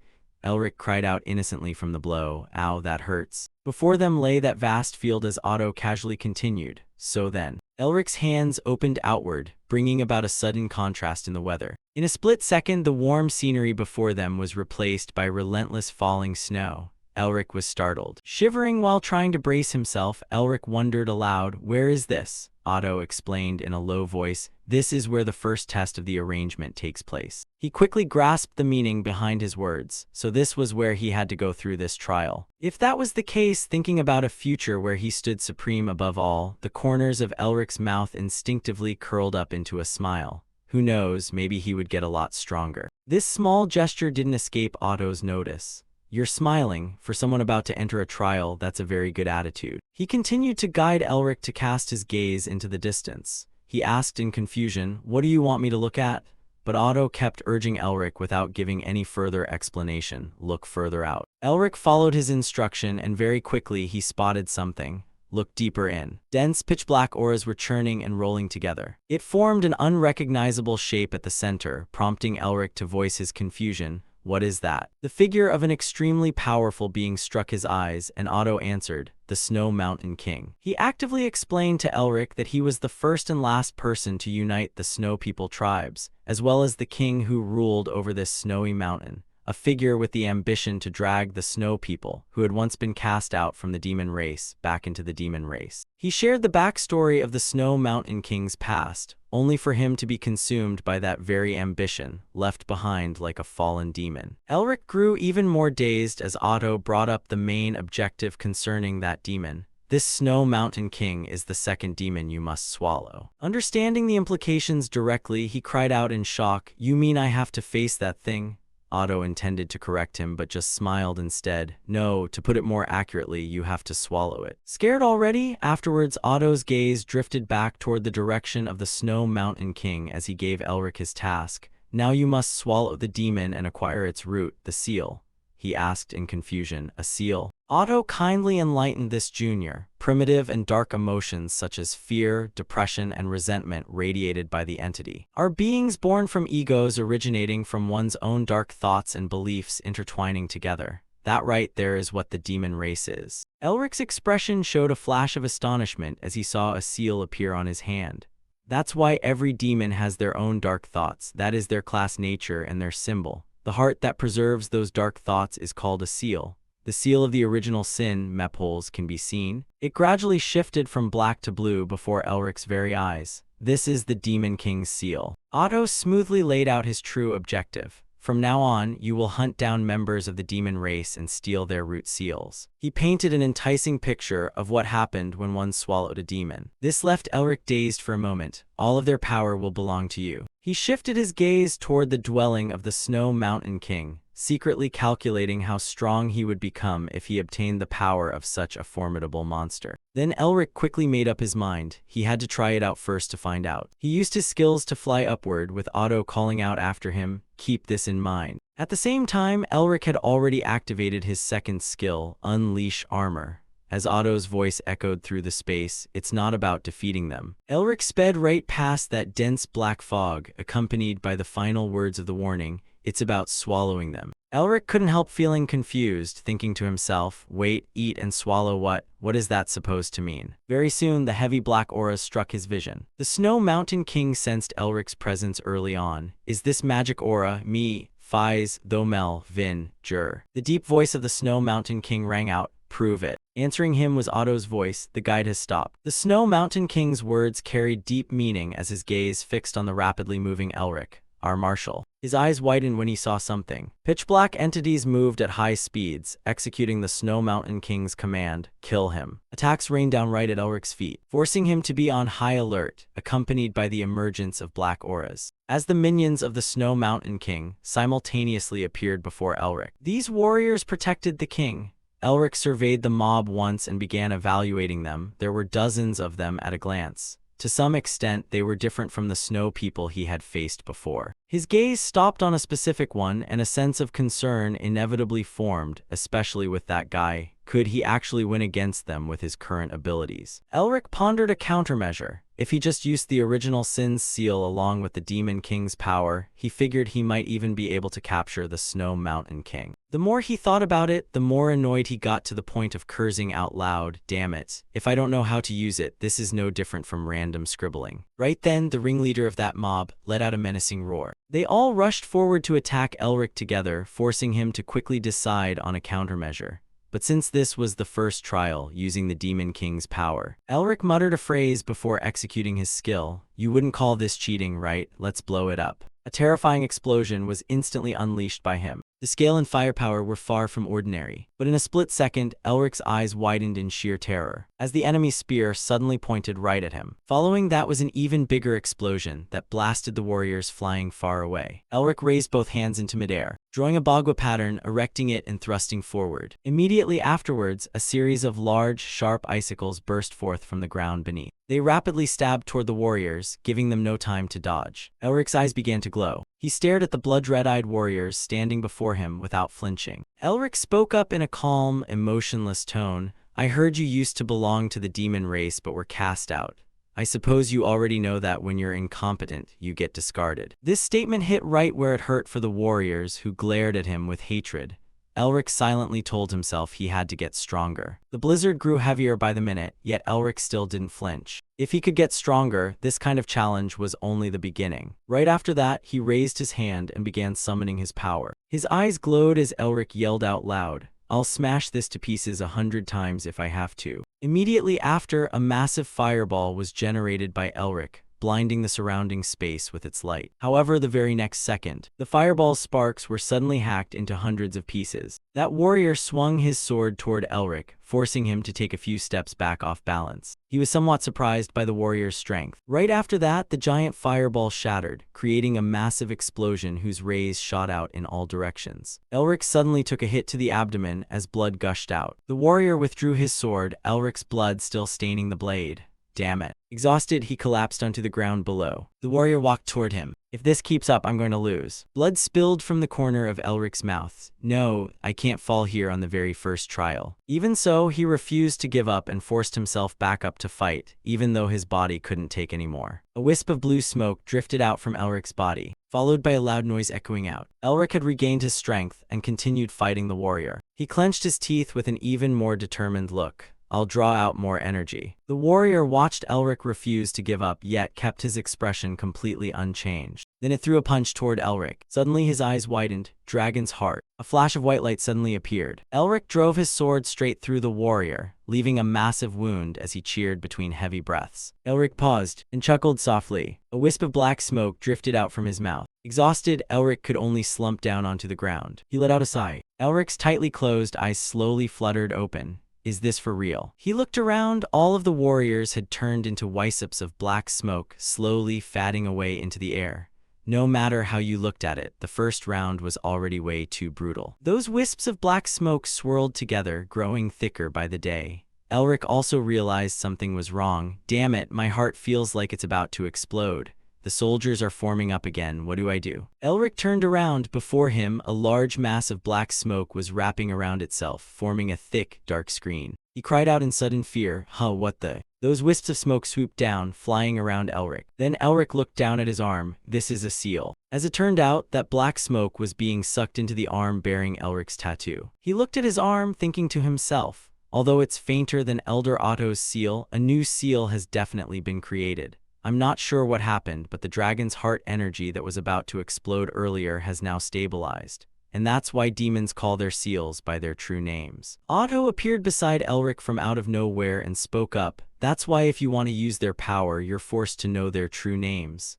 Elric cried out innocently from the blow, ow, that hurts. Before them lay that vast field as Otto casually continued. So then, Elric's hands opened outward, bringing about a sudden contrast in the weather. In a split second, the warm scenery before them was replaced by relentless falling snow. Elric was startled. Shivering while trying to brace himself, Elric wondered aloud, "Where is this?" Otto explained in a low voice, "This is where the first test of the arrangement takes place." He quickly grasped the meaning behind his words, so this was where he had to go through this trial. If that was the case, thinking about a future where he stood supreme above all, the corners of Elric's mouth instinctively curled up into a smile. Who knows, maybe he would get a lot stronger. This small gesture didn't escape Otto's notice. "You're smiling. For someone about to enter a trial, that's a very good attitude." He continued to guide Elric to cast his gaze into the distance. He asked in confusion, "What do you want me to look at?" But Otto kept urging Elric without giving any further explanation, "Look further out." Elric followed his instruction, and very quickly he spotted something. Look deeper in. Dense pitch-black auras were churning and rolling together. It formed an unrecognizable shape at the center, prompting Elric to voice his confusion. "What is that?" The figure of an extremely powerful being struck his eyes, and Otto answered, "The Snow Mountain King." He actively explained to Elric that he was the first and last person to unite the Snow People tribes, as well as the king who ruled over this snowy mountain. A figure with the ambition to drag the Snow People, who had once been cast out from the demon race, back into the demon race. He shared the backstory of the Snow Mountain King's past, only for him to be consumed by that very ambition, left behind like a fallen demon. Elric grew even more dazed as Otto brought up the main objective concerning that demon. "This Snow Mountain King is the second demon you must swallow." Understanding the implications directly, he cried out in shock, "You mean I have to face that thing?" Otto intended to correct him, but just smiled instead. "No, to put it more accurately, you have to swallow it." Scared already? Afterwards, Otto's gaze drifted back toward the direction of the Snow Mountain King as he gave Elric his task. "Now you must swallow the demon and acquire its root, the seal." He asked in confusion, "A seal?" Otto kindly enlightened this junior. Primitive and dark emotions such as fear, depression, and resentment radiated by the entity are beings born from egos originating from one's own dark thoughts and beliefs intertwining together. That right there is what the demon race is. Elric's expression showed a flash of astonishment as he saw a seal appear on his hand. That's why every demon has their own dark thoughts. That is their class nature and their symbol. The heart that preserves those dark thoughts is called a seal. The seal of the original sin, Mepholes, can be seen. It gradually shifted from black to blue before Elric's very eyes. This is the Demon King's seal. Otto smoothly laid out his true objective. From now on, you will hunt down members of the demon race and steal their root seals. He painted an enticing picture of what happened when one swallowed a demon. This left Elric dazed for a moment. All of their power will belong to you. He shifted his gaze toward the dwelling of the Snow Mountain King, secretly calculating how strong he would become if he obtained the power of such a formidable monster. Then Elric quickly made up his mind. He had to try it out first to find out. He used his skills to fly upward, with Otto calling out after him, "Keep this in mind." At the same time, Elric had already activated his second skill, Unleash Armor. As Otto's voice echoed through the space, "It's not about defeating them." Elric sped right past that dense black fog, accompanied by the final words of the warning, "It's about swallowing them." Elric couldn't help feeling confused, thinking to himself, "Wait, eat and swallow what? What is that supposed to mean?" Very soon, the heavy black aura struck his vision. The Snow Mountain King sensed Elric's presence early on. "Is this magic aura, me, Fies, Thomel, Vin, Jur?" The deep voice of the Snow Mountain King rang out, "Prove it." Answering him was Otto's voice. The guide has stopped. The Snow Mountain King's words carried deep meaning as his gaze fixed on the rapidly moving Elric. "Our marshal." His eyes widened when he saw something. Pitch-black entities moved at high speeds, executing the Snow Mountain King's command, "Kill him." Attacks rained down right at Elric's feet, forcing him to be on high alert, accompanied by the emergence of black auras. As the minions of the Snow Mountain King simultaneously appeared before Elric. These warriors protected the king. Elric surveyed the mob once and began evaluating them. There were dozens of them at a glance. To some extent, they were different from the snow people he had faced before. His gaze stopped on a specific one, and a sense of concern inevitably formed, especially with that guy. Could he actually win against them with his current abilities? Elric pondered a countermeasure. If he just used the original Sin's seal along with the Demon King's power, he figured he might even be able to capture the Snow Mountain King. The more he thought about it, the more annoyed he got, to the point of cursing out loud. "Damn it. If I don't know how to use it, this is no different from random scribbling." Right then, the ringleader of that mob let out a menacing roar. They all rushed forward to attack Elric together, forcing him to quickly decide on a countermeasure. but since this was the first trial using the Demon King's power, Elric muttered a phrase before executing his skill. "You wouldn't call this cheating, right? Let's blow it up." A terrifying explosion was instantly unleashed by him. The scale and firepower were far from ordinary, but in a split second, Elric's eyes widened in sheer terror, as the enemy's spear suddenly pointed right at him. Following that was an even bigger explosion that blasted the warriors flying far away. Elric raised both hands into midair, drawing a Bagua pattern, erecting it and thrusting forward. Immediately afterwards, a series of large, sharp icicles burst forth from the ground beneath. They rapidly stabbed toward the warriors, giving them no time to dodge. Elric's eyes began to glow. He stared at the blood-red-eyed warriors standing before him without flinching. Elric spoke up in a calm, emotionless tone. "I heard you used to belong to the demon race but were cast out. I suppose you already know that when you're incompetent, you get discarded." This statement hit right where it hurt for the warriors, who glared at him with hatred. Elric silently told himself he had to get stronger. The blizzard grew heavier by the minute, yet Elric still didn't flinch. If he could get stronger, this kind of challenge was only the beginning. Right after that, he raised his hand and began summoning his power. His eyes glowed as Elric yelled out loud, "I'll smash this to pieces 100 times if I have to." Immediately after, a massive fireball was generated by Elric, blinding the surrounding space with its light. However, the very next second, the fireball's sparks were suddenly hacked into hundreds of pieces. That warrior swung his sword toward Elric, forcing him to take a few steps back off balance. He was somewhat surprised by the warrior's strength. Right after that, the giant fireball shattered, creating a massive explosion whose rays shot out in all directions. Elric suddenly took a hit to the abdomen as blood gushed out. The warrior withdrew his sword, Elric's blood still staining the blade. Damn it. Exhausted, he collapsed onto the ground below. The warrior walked toward him. "If this keeps up, I'm going to lose." Blood spilled from the corner of Elric's mouth. "No, I can't fall here on the very first trial." Even so, he refused to give up and forced himself back up to fight, even though his body couldn't take any more. A wisp of blue smoke drifted out from Elric's body, followed by a loud noise echoing out. Elric had regained his strength and continued fighting the warrior. He clenched his teeth with an even more determined look. "I'll draw out more energy." The warrior watched Elric refuse to give up, yet kept his expression completely unchanged. Then it threw a punch toward Elric. Suddenly his eyes widened. Dragon's heart. A flash of white light suddenly appeared. Elric drove his sword straight through the warrior, leaving a massive wound as he cheered between heavy breaths. Elric paused and chuckled softly. A wisp of black smoke drifted out from his mouth. Exhausted, Elric could only slump down onto the ground. He let out a sigh. Elric's tightly closed eyes slowly fluttered open. Is this for real? He looked around. All of the warriors had turned into wisps of black smoke, slowly fatting away into the air. No matter how you looked at it, the first round was already way too brutal. Those wisps of black smoke swirled together, growing thicker by the day. Elric also realized something was wrong. Damn it, my heart feels like it's about to explode. The soldiers are forming up again. What do I do? Elric turned around. Before him, a large mass of black smoke was wrapping around itself, forming a thick, dark screen. He cried out in sudden fear. What the? Those wisps of smoke swooped down, flying around Elric. Then Elric looked down at his arm. This is a seal. As it turned out, that black smoke was being sucked into the arm bearing Elric's tattoo. He looked at his arm, thinking to himself, although it's fainter than Elder Otto's seal, a new seal has definitely been created. I'm not sure what happened, but the dragon's heart energy that was about to explode earlier has now stabilized. And that's why demons call their seals by their true names. Otto appeared beside Elric from out of nowhere and spoke up. That's why if you want to use their power, you're forced to know their true names.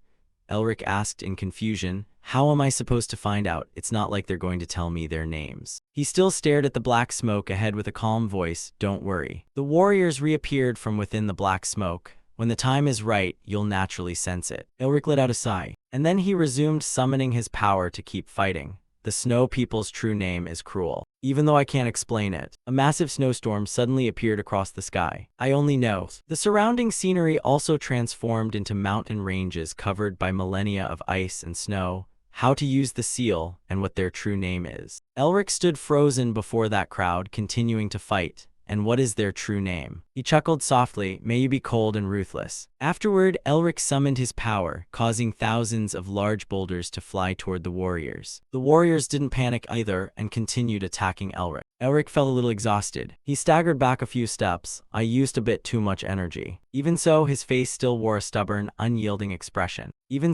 Elric asked in confusion, how am I supposed to find out? It's not like they're going to tell me their names. He still stared at the black smoke ahead with a calm voice. Don't worry. The warriors reappeared from within the black smoke. When the time is right, you'll naturally sense it. Elric let out a sigh, and then he resumed summoning his power to keep fighting. The snow people's true name is cruel. Even though I can't explain it. A massive snowstorm suddenly appeared across the sky. I only know. The surrounding scenery also transformed into mountain ranges covered by millennia of ice and snow. How to use the seal, and what their true name is. Elric stood frozen before that crowd, continuing to fight. And what is their true name? He chuckled softly, may you be cold and ruthless. Afterward, Elric summoned his power, causing thousands of large boulders to fly toward the warriors. The warriors didn't panic either and continued attacking Elric. Elric felt a little exhausted. He staggered back a few steps. I used a bit too much energy. Even so, his face still wore a stubborn, unyielding expression. Is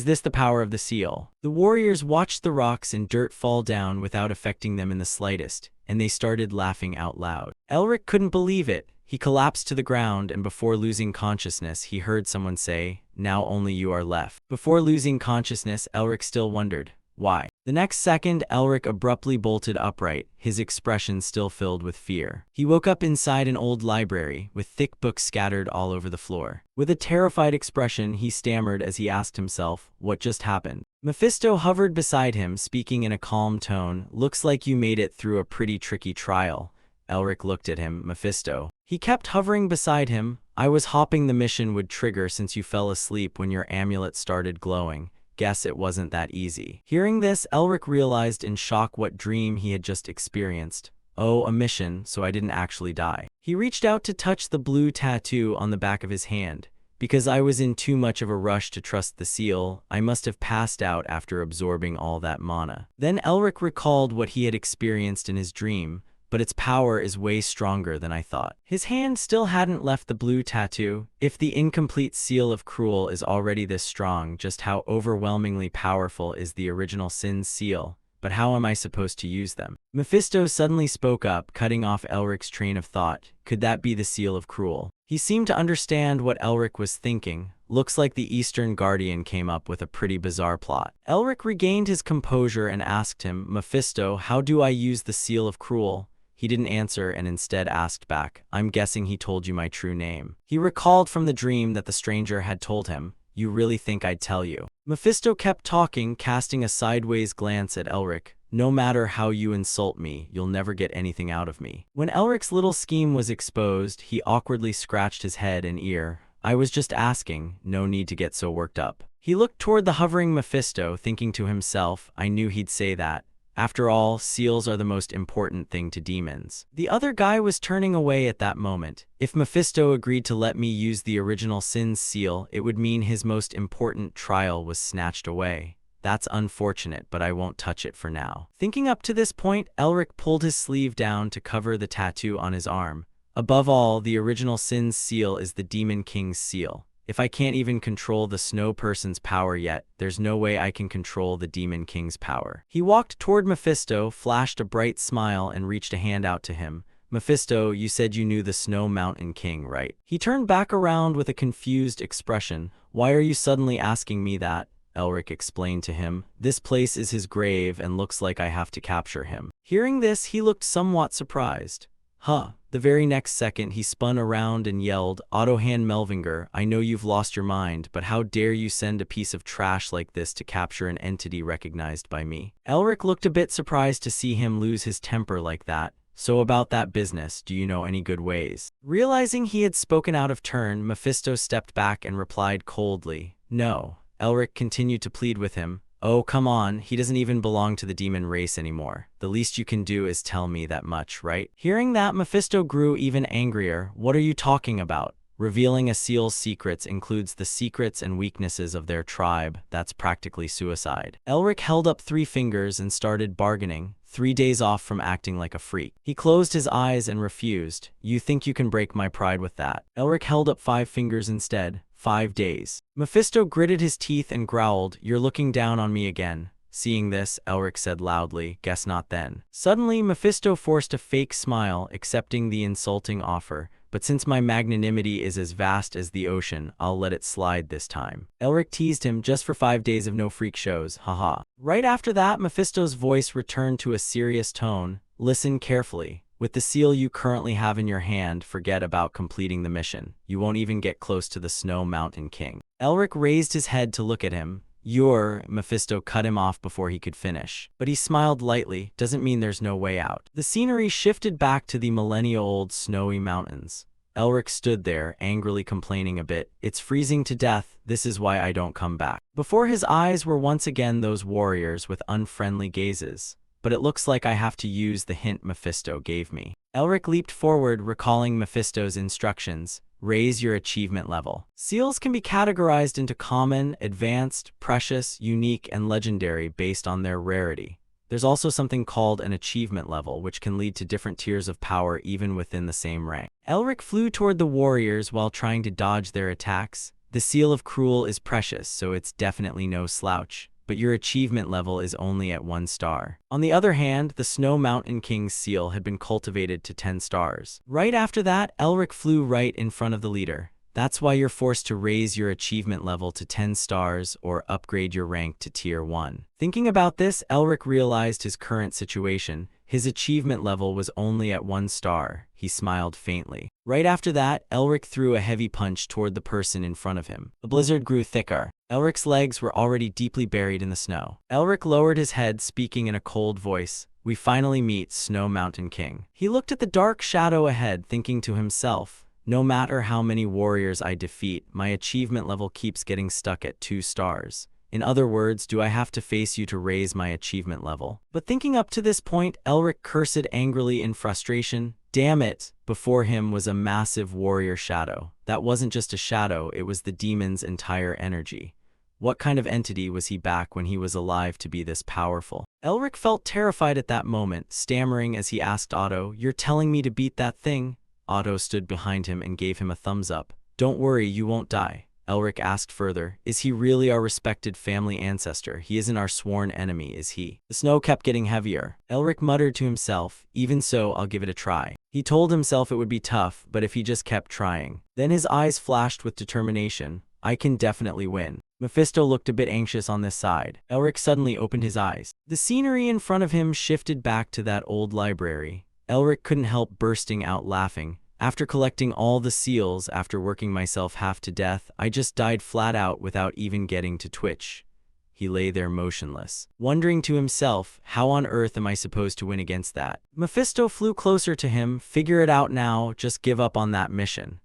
this the power of the seal? The warriors watched the rocks and dirt fall down without affecting them in the slightest, and they started laughing out loud. Elric couldn't believe it. He collapsed to the ground, and before losing consciousness, he heard someone say, "Now only you are left." Before losing consciousness, Elric still wondered, why? The next second, Elric abruptly bolted upright, his expression still filled with fear. He woke up inside an old library, with thick books scattered all over the floor. With a terrified expression, he stammered as he asked himself, what just happened? Mephisto hovered beside him, speaking in a calm tone. "Looks like you made it through a pretty tricky trial." Elric looked at him. Mephisto. He kept hovering beside him. "I was hoping the mission would trigger since you fell asleep when your amulet started glowing. Guess it wasn't that easy." Hearing this, Elric realized in shock what dream he had just experienced. Oh, a mission, so I didn't actually die. He reached out to touch the blue tattoo on the back of his hand. "Because I was in too much of a rush to trust the seal, I must have passed out after absorbing all that mana." Then Elric recalled what he had experienced in his dream. "But its power is way stronger than I thought." His hand still hadn't left the blue tattoo. If the incomplete seal of Cruel is already this strong, just how overwhelmingly powerful is the original Sin's seal? But how am I supposed to use them? Mephisto suddenly spoke up, cutting off Elric's train of thought. Could that be the seal of Cruel? He seemed to understand what Elric was thinking. Looks like the Eastern Guardian came up with a pretty bizarre plot. Elric regained his composure and asked him, "Mephisto, how do I use the seal of Cruel?" He didn't answer and instead asked back, "I'm guessing he told you my true name." He recalled from the dream that the stranger had told him. "You really think I'd tell you?" Mephisto kept talking, casting a sideways glance at Elric. "No matter how you insult me, you'll never get anything out of me." When Elric's little scheme was exposed, he awkwardly scratched his head and ear. "I was just asking, no need to get so worked up." He looked toward the hovering Mephisto, thinking to himself, I knew he'd say that. After all, seals are the most important thing to demons. The other guy was turning away at that moment. If Mephisto agreed to let me use the original Sin's seal, it would mean his most important trial was snatched away. That's unfortunate, but I won't touch it for now. Thinking up to this point, Elric pulled his sleeve down to cover the tattoo on his arm. Above all, the original Sin's seal is the Demon King's seal. If I can't even control the Snow Person's power yet, there's no way I can control the Demon King's power. He walked toward Mephisto, flashed a bright smile, and reached a hand out to him. "Mephisto, you said you knew the Snow Mountain King, right?" He turned back around with a confused expression. "Why are you suddenly asking me that?" Elric explained to him. "This place is his grave and looks like I have to capture him." Hearing this, he looked somewhat surprised. Huh. The very next second, he spun around and yelled, "Autohand Melvinger, I know you've lost your mind, but how dare you send a piece of trash like this to capture an entity recognized by me?" Elric looked a bit surprised to see him lose his temper like that. "So about that business, do you know any good ways?" Realizing he had spoken out of turn, Mephisto stepped back and replied coldly, "No." Elric continued to plead with him. "Oh, come on, he doesn't even belong to the demon race anymore. The least you can do is tell me that much, right?" Hearing that, Mephisto grew even angrier. "What are you talking about? Revealing a seal's secrets includes the secrets and weaknesses of their tribe. That's practically suicide." Elric held up 3 fingers and started bargaining, 3 days off from acting like a freak. He closed his eyes and refused. "You think you can break my pride with that?" Elric held up 5 fingers instead. 5 days. Mephisto gritted his teeth and growled, "You're looking down on me again." Seeing this, Elric said loudly, "Guess not then." Suddenly, Mephisto forced a fake smile, accepting the insulting offer. "But since my magnanimity is as vast as the ocean, I'll let it slide this time." Elric teased him, "Just for 5 days of no freak shows, haha." Right after that, Mephisto's voice returned to a serious tone. "Listen carefully. With the seal you currently have in your hand, forget about completing the mission. You won't even get close to the Snow Mountain King." Elric raised his head to look at him. Mephisto cut him off before he could finish. But he smiled lightly. "Doesn't mean there's no way out." The scenery shifted back to the millennia-old snowy mountains. Elric stood there, angrily complaining a bit. "It's freezing to death. This is why I don't come back." Before his eyes were once again those warriors with unfriendly gazes. "But it looks like I have to use the hint Mephisto gave me." Elric leaped forward, recalling Mephisto's instructions. "Raise your achievement level." Seals can be categorized into common, advanced, precious, unique, and legendary based on their rarity. There's also something called an achievement level, which can lead to different tiers of power even within the same rank. Elric flew toward the warriors while trying to dodge their attacks. The seal of Cruel is precious, so it's definitely no slouch, but your achievement level is only at 1 star. On the other hand, the Snow Mountain King's seal had been cultivated to 10 stars. Right after that, Elric flew right in front of the leader. That's why you're forced to raise your achievement level to 10 stars or upgrade your rank to tier 1. Thinking about this, Elric realized his current situation. His achievement level was only at 1 star. He smiled faintly. Right after that, Elric threw a heavy punch toward the person in front of him. The blizzard grew thicker. Elric's legs were already deeply buried in the snow. Elric lowered his head, speaking in a cold voice. We finally meet Snow Mountain King. He looked at the dark shadow ahead, thinking to himself, no matter how many warriors I defeat, my achievement level keeps getting stuck at 2 stars. In other words, do I have to face you to raise my achievement level? But thinking up to this point, Elric cursed angrily in frustration. Damn it! Before him was a massive warrior shadow. That wasn't just a shadow, it was the demon's entire energy. What kind of entity was he back when he was alive to be this powerful? Elric felt terrified at that moment, stammering as he asked Otto, "You're telling me to beat that thing?" Otto stood behind him and gave him a thumbs up. "Don't worry, you won't die." Elric asked further, "Is he really our respected family ancestor? He isn't our sworn enemy, is he?" The snow kept getting heavier. Elric muttered to himself, "Even so, I'll give it a try." He told himself it would be tough, but if he just kept trying. Then his eyes flashed with determination. "I can definitely win." Mephisto looked a bit anxious on this side. Elric suddenly opened his eyes. The scenery in front of him shifted back to that old library. Elric couldn't help bursting out laughing. "After collecting all the seals, after working myself half to death, I just died flat out without even getting to twitch." He lay there motionless, wondering to himself, how on earth am I supposed to win against that? Mephisto flew closer to him. "Figure it out now, just give up on that mission."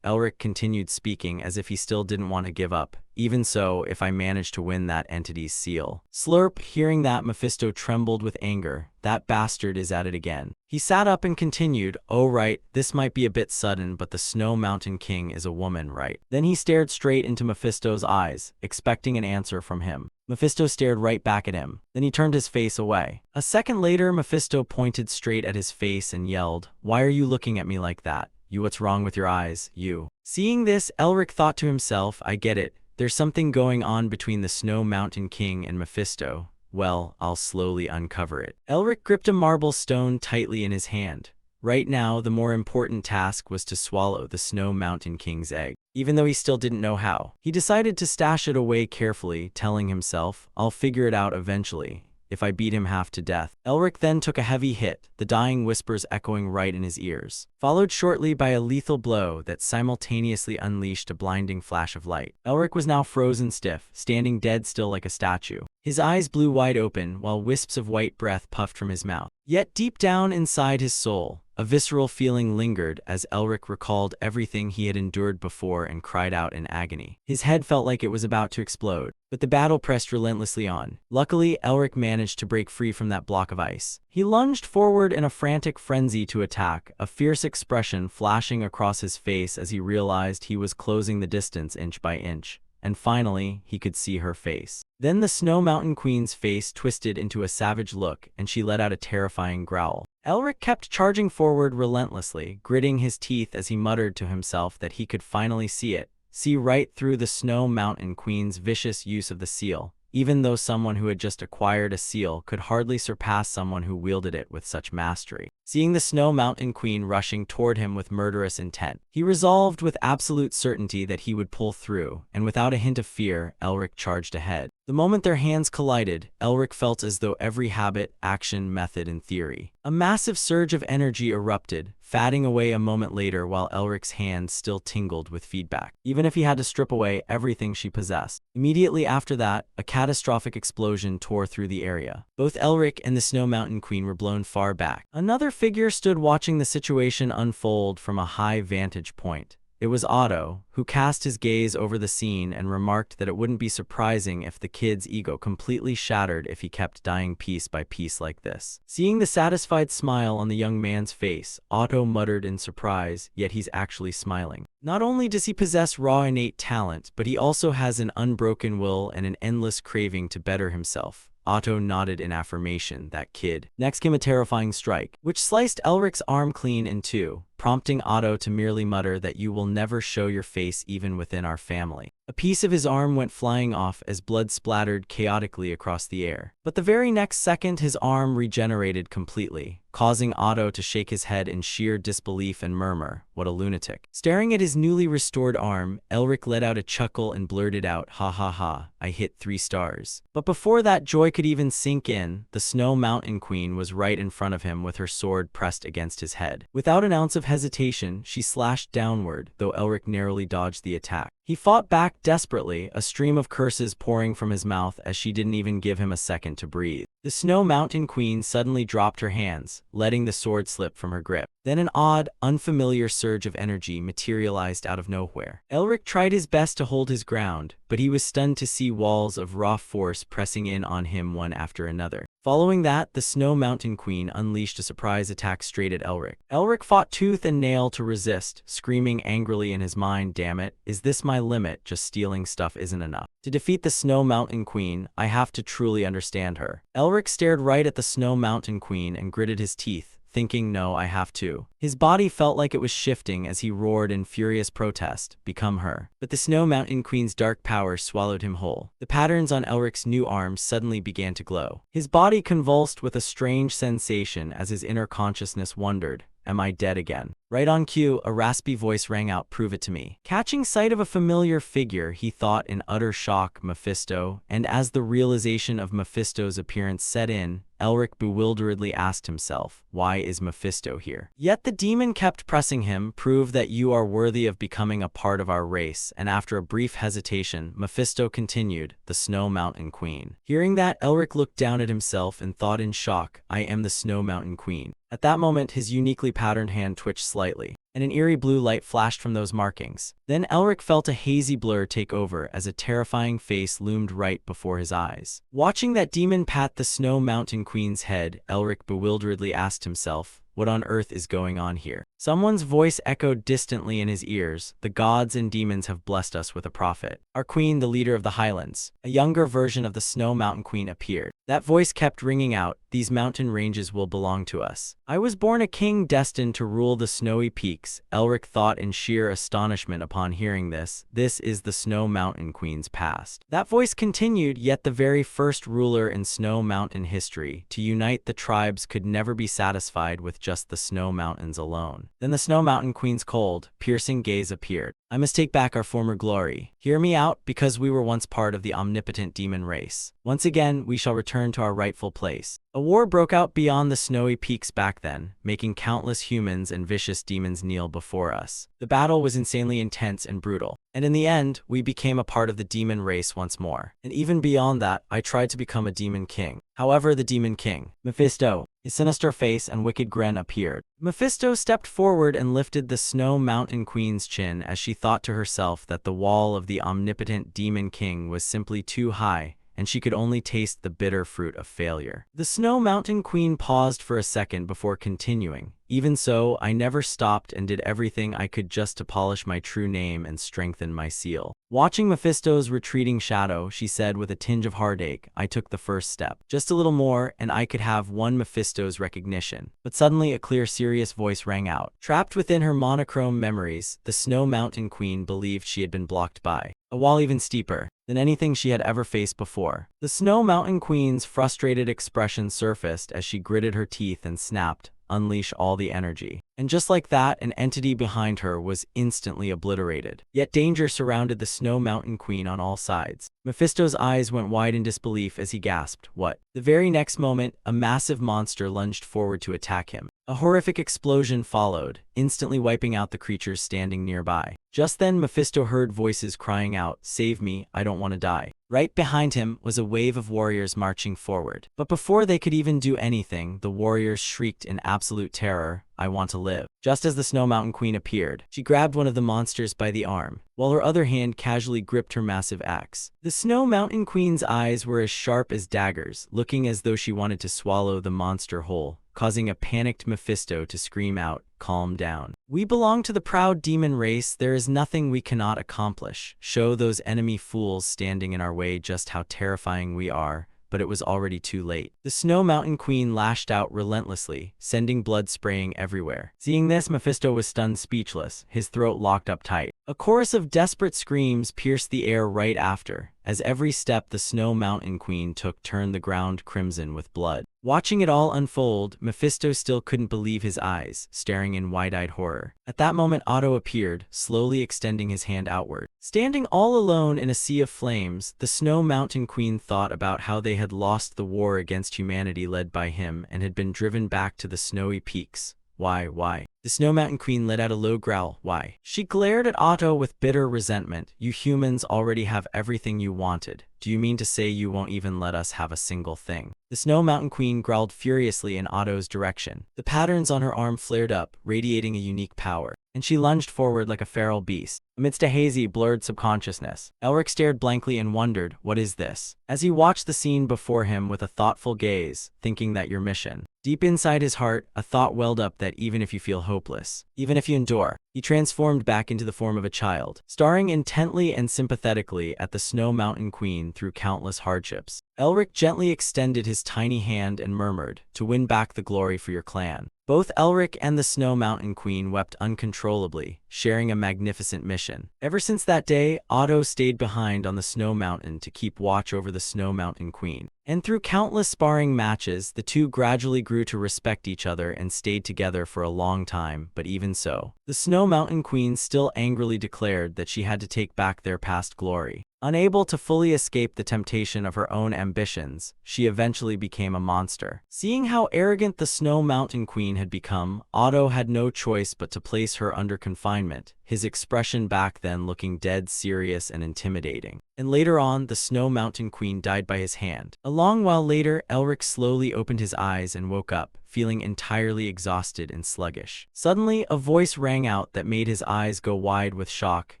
Elric continued speaking as if he still didn't want to give up. "Even so, if I manage to win that entity's seal." Slurp, hearing that, Mephisto trembled with anger. "That bastard is at it again." He sat up and continued, "Oh right, this might be a bit sudden, but the Snow Mountain King is a woman, right?" Then he stared straight into Mephisto's eyes, expecting an answer from him. Mephisto stared right back at him. Then he turned his face away. A second later, Mephisto pointed straight at his face and yelled, "Why are you looking at me like that? What's wrong with your eyes, you?" Seeing this, Elric thought to himself, I get it. There's something going on between the Snow Mountain King and Mephisto. Well, I'll slowly uncover it. Elric gripped a marble stone tightly in his hand. Right now, the more important task was to swallow the Snow Mountain King's egg. Even though he still didn't know how, he decided to stash it away carefully, telling himself, I'll figure it out eventually, if I beat him half to death. Elric then took a heavy hit, the dying whispers echoing right in his ears, followed shortly by a lethal blow that simultaneously unleashed a blinding flash of light. Elric was now frozen stiff, standing dead still like a statue. His eyes blew wide open, while wisps of white breath puffed from his mouth. Yet deep down inside his soul, a visceral feeling lingered as Elric recalled everything he had endured before and cried out in agony. His head felt like it was about to explode, but the battle pressed relentlessly on. Luckily, Elric managed to break free from that block of ice. He lunged forward in a frantic frenzy to attack, a fierce expression flashing across his face as he realized he was closing the distance inch by inch. And finally, he could see her face. Then the Snow Mountain Queen's face twisted into a savage look, and she let out a terrifying growl. Elric kept charging forward relentlessly, gritting his teeth as he muttered to himself that he could finally see right through the Snow Mountain Queen's vicious use of the seal. Even though someone who had just acquired a seal could hardly surpass someone who wielded it with such mastery. Seeing the Snow Mountain Queen rushing toward him with murderous intent, he resolved with absolute certainty that he would pull through, and without a hint of fear, Elric charged ahead. The moment their hands collided, Elric felt as though every habit, action, method, and theory. A massive surge of energy erupted, fading away a moment later while Elric's hands still tingled with feedback, even if he had to strip away everything she possessed. Immediately after that, a catastrophic explosion tore through the area. Both Elric and the Snow Mountain Queen were blown far back. Another figure stood watching the situation unfold from a high vantage point. It was Otto, who cast his gaze over the scene and remarked that it wouldn't be surprising if the kid's ego completely shattered if he kept dying piece by piece like this. Seeing the satisfied smile on the young man's face, Otto muttered in surprise, yet he's actually smiling. Not only does he possess raw innate talent, but he also has an unbroken will and an endless craving to better himself. Otto nodded in affirmation. That kid. Next came a terrifying strike, which sliced Elric's arm clean in two, prompting Otto to merely mutter that you will never show your face even within our family. A piece of his arm went flying off as blood splattered chaotically across the air. But the very next second, his arm regenerated completely, causing Otto to shake his head in sheer disbelief and murmur, "What a lunatic." Staring at his newly restored arm, Elric let out a chuckle and blurted out, "Ha ha ha, I hit 3 stars." But before that joy could even sink in, the Snow Mountain Queen was right in front of him with her sword pressed against his head. Without an ounce of hesitation, she slashed downward, though Elric narrowly dodged the attack. He fought back desperately, a stream of curses pouring from his mouth as she didn't even give him a second to breathe. The Snow Mountain Queen suddenly dropped her hands, letting the sword slip from her grip. Then an odd, unfamiliar surge of energy materialized out of nowhere. Elric tried his best to hold his ground, but he was stunned to see walls of raw force pressing in on him one after another. Following that, the Snow Mountain Queen unleashed a surprise attack straight at Elric. Elric fought tooth and nail to resist, screaming angrily in his mind, "Damn it, is this my limit? Just stealing stuff isn't enough. To defeat the Snow Mountain Queen, I have to truly understand her." Elric stared right at the Snow Mountain Queen and gritted his teeth, thinking, "No, I have to." His body felt like it was shifting as he roared in furious protest, "Become her." But the Snow Mountain Queen's dark power swallowed him whole. The patterns on Elric's new arms suddenly began to glow. His body convulsed with a strange sensation as his inner consciousness wondered, "Am I dead again?" Right on cue, a raspy voice rang out, "Prove it to me." Catching sight of a familiar figure, he thought in utter shock, Mephisto, and as the realization of Mephisto's appearance set in, Elric bewilderedly asked himself, "Why is Mephisto here?" Yet the demon kept pressing him, "Prove that you are worthy of becoming a part of our race," and after a brief hesitation, Mephisto continued, "The Snow Mountain Queen." Hearing that, Elric looked down at himself and thought in shock, "I am the Snow Mountain Queen." At that moment, his uniquely patterned hand twitched slightly, and an eerie blue light flashed from those markings. Then Elric felt a hazy blur take over as a terrifying face loomed right before his eyes. Watching that demon pat the Snow Mountain Queen's head, Elric bewilderedly asked himself, "What on earth is going on here?" Someone's voice echoed distantly in his ears, "The gods and demons have blessed us with a prophet. Our queen, the leader of the highlands." A younger version of the Snow Mountain Queen appeared. That voice kept ringing out, "These mountain ranges will belong to us. I was born a king destined to rule the snowy peaks." Elric thought in sheer astonishment upon hearing this. This is the Snow Mountain Queen's past. That voice continued, "Yet the very first ruler in Snow Mountain history to unite the tribes could never be satisfied with just the Snow Mountains alone." Then the Snow Mountain Queen's cold, piercing gaze appeared. "I must take back our former glory. Hear me out, because we were once part of the omnipotent demon race. Once again, we shall return to our rightful place." A war broke out beyond the snowy peaks back then, making countless humans and vicious demons kneel before us. The battle was insanely intense and brutal, and in the end, we became a part of the demon race once more. And even beyond that, I tried to become a demon king. However, the demon king, Mephisto, his sinister face and wicked grin appeared. Mephisto stepped forward and lifted the Snow Mountain Queen's chin as she thought to herself that the wall of the omnipotent demon king was simply too high, and she could only taste the bitter fruit of failure. The Snow Mountain Queen paused for a second before continuing. "Even so, I never stopped and did everything I could just to polish my true name and strengthen my seal." Watching Mephisto's retreating shadow, she said with a tinge of heartache, "I took the first step. Just a little more, and I could have won Mephisto's recognition." But suddenly a clear, serious voice rang out. Trapped within her monochrome memories, the Snow Mountain Queen believed she had been blocked by a wall even steeper than anything she had ever faced before. The Snow Mountain Queen's frustrated expression surfaced as she gritted her teeth and snapped, "Unleash all the energy." And just like that, an entity behind her was instantly obliterated. Yet danger surrounded the Snow Mountain Queen on all sides. Mephisto's eyes went wide in disbelief as he gasped, "What?" The very next moment, a massive monster lunged forward to attack him. A horrific explosion followed, instantly wiping out the creatures standing nearby. Just then, Mephisto heard voices crying out, "Save me, I don't want to die." Right behind him was a wave of warriors marching forward. But before they could even do anything, the warriors shrieked in absolute terror, "I want to live." Just as the Snow Mountain Queen appeared, she grabbed one of the monsters by the arm, while her other hand casually gripped her massive axe. The Snow Mountain Queen's eyes were as sharp as daggers, looking as though she wanted to swallow the monster whole, causing a panicked Mephisto to scream out, "Calm down. We belong to the proud demon race. There is nothing we cannot accomplish. Show those enemy fools standing in our way just how terrifying we are, but it was already too late. The Snow Mountain Queen lashed out relentlessly, sending blood spraying everywhere. Seeing this, Mephisto was stunned speechless, his throat locked up tight. A chorus of desperate screams pierced the air right after, as every step the Snow Mountain Queen took turned the ground crimson with blood. Watching it all unfold, Mephisto still couldn't believe his eyes, staring in wide-eyed horror. At that moment, Otto appeared, slowly extending his hand outward. Standing all alone in a sea of flames, the Snow Mountain Queen thought about how they had lost the war against humanity led by him and had been driven back to the snowy peaks. Why? The Snow Mountain Queen let out a low growl. Why? She glared at Otto with bitter resentment. You humans already have everything you wanted. Do you mean to say you won't even let us have a single thing? The Snow Mountain Queen growled furiously in Otto's direction. The patterns on her arm flared up, radiating a unique power, and she lunged forward like a feral beast. Amidst a hazy, blurred subconsciousness, Elric stared blankly and wondered, what is this? As he watched the scene before him with a thoughtful gaze, thinking that your mission. Deep inside his heart, a thought welled up that even if you feel hopeless, even if you endure, he transformed back into the form of a child, staring intently and sympathetically at the Snow Mountain Queen through countless hardships. Elric gently extended his tiny hand and murmured, to win back the glory for your clan. Both Elric and the Snow Mountain Queen wept uncontrollably, sharing a magnificent mission. Ever since that day, Otto stayed behind on the Snow Mountain to keep watch over the Snow Mountain Queen. And through countless sparring matches, the two gradually grew to respect each other and stayed together for a long time, but even so, the Snow Mountain Queen still angrily declared that she had to take back their past glory. Unable to fully escape the temptation of her own ambitions, she eventually became a monster. Seeing how arrogant the Snow Mountain Queen had become, Otto had no choice but to place her under confinement, his expression back then looking dead serious and intimidating. And later on, the Snow Mountain Queen died by his hand. A long while later, Elric slowly opened his eyes and woke up, feeling entirely exhausted and sluggish. Suddenly, a voice rang out that made his eyes go wide with shock.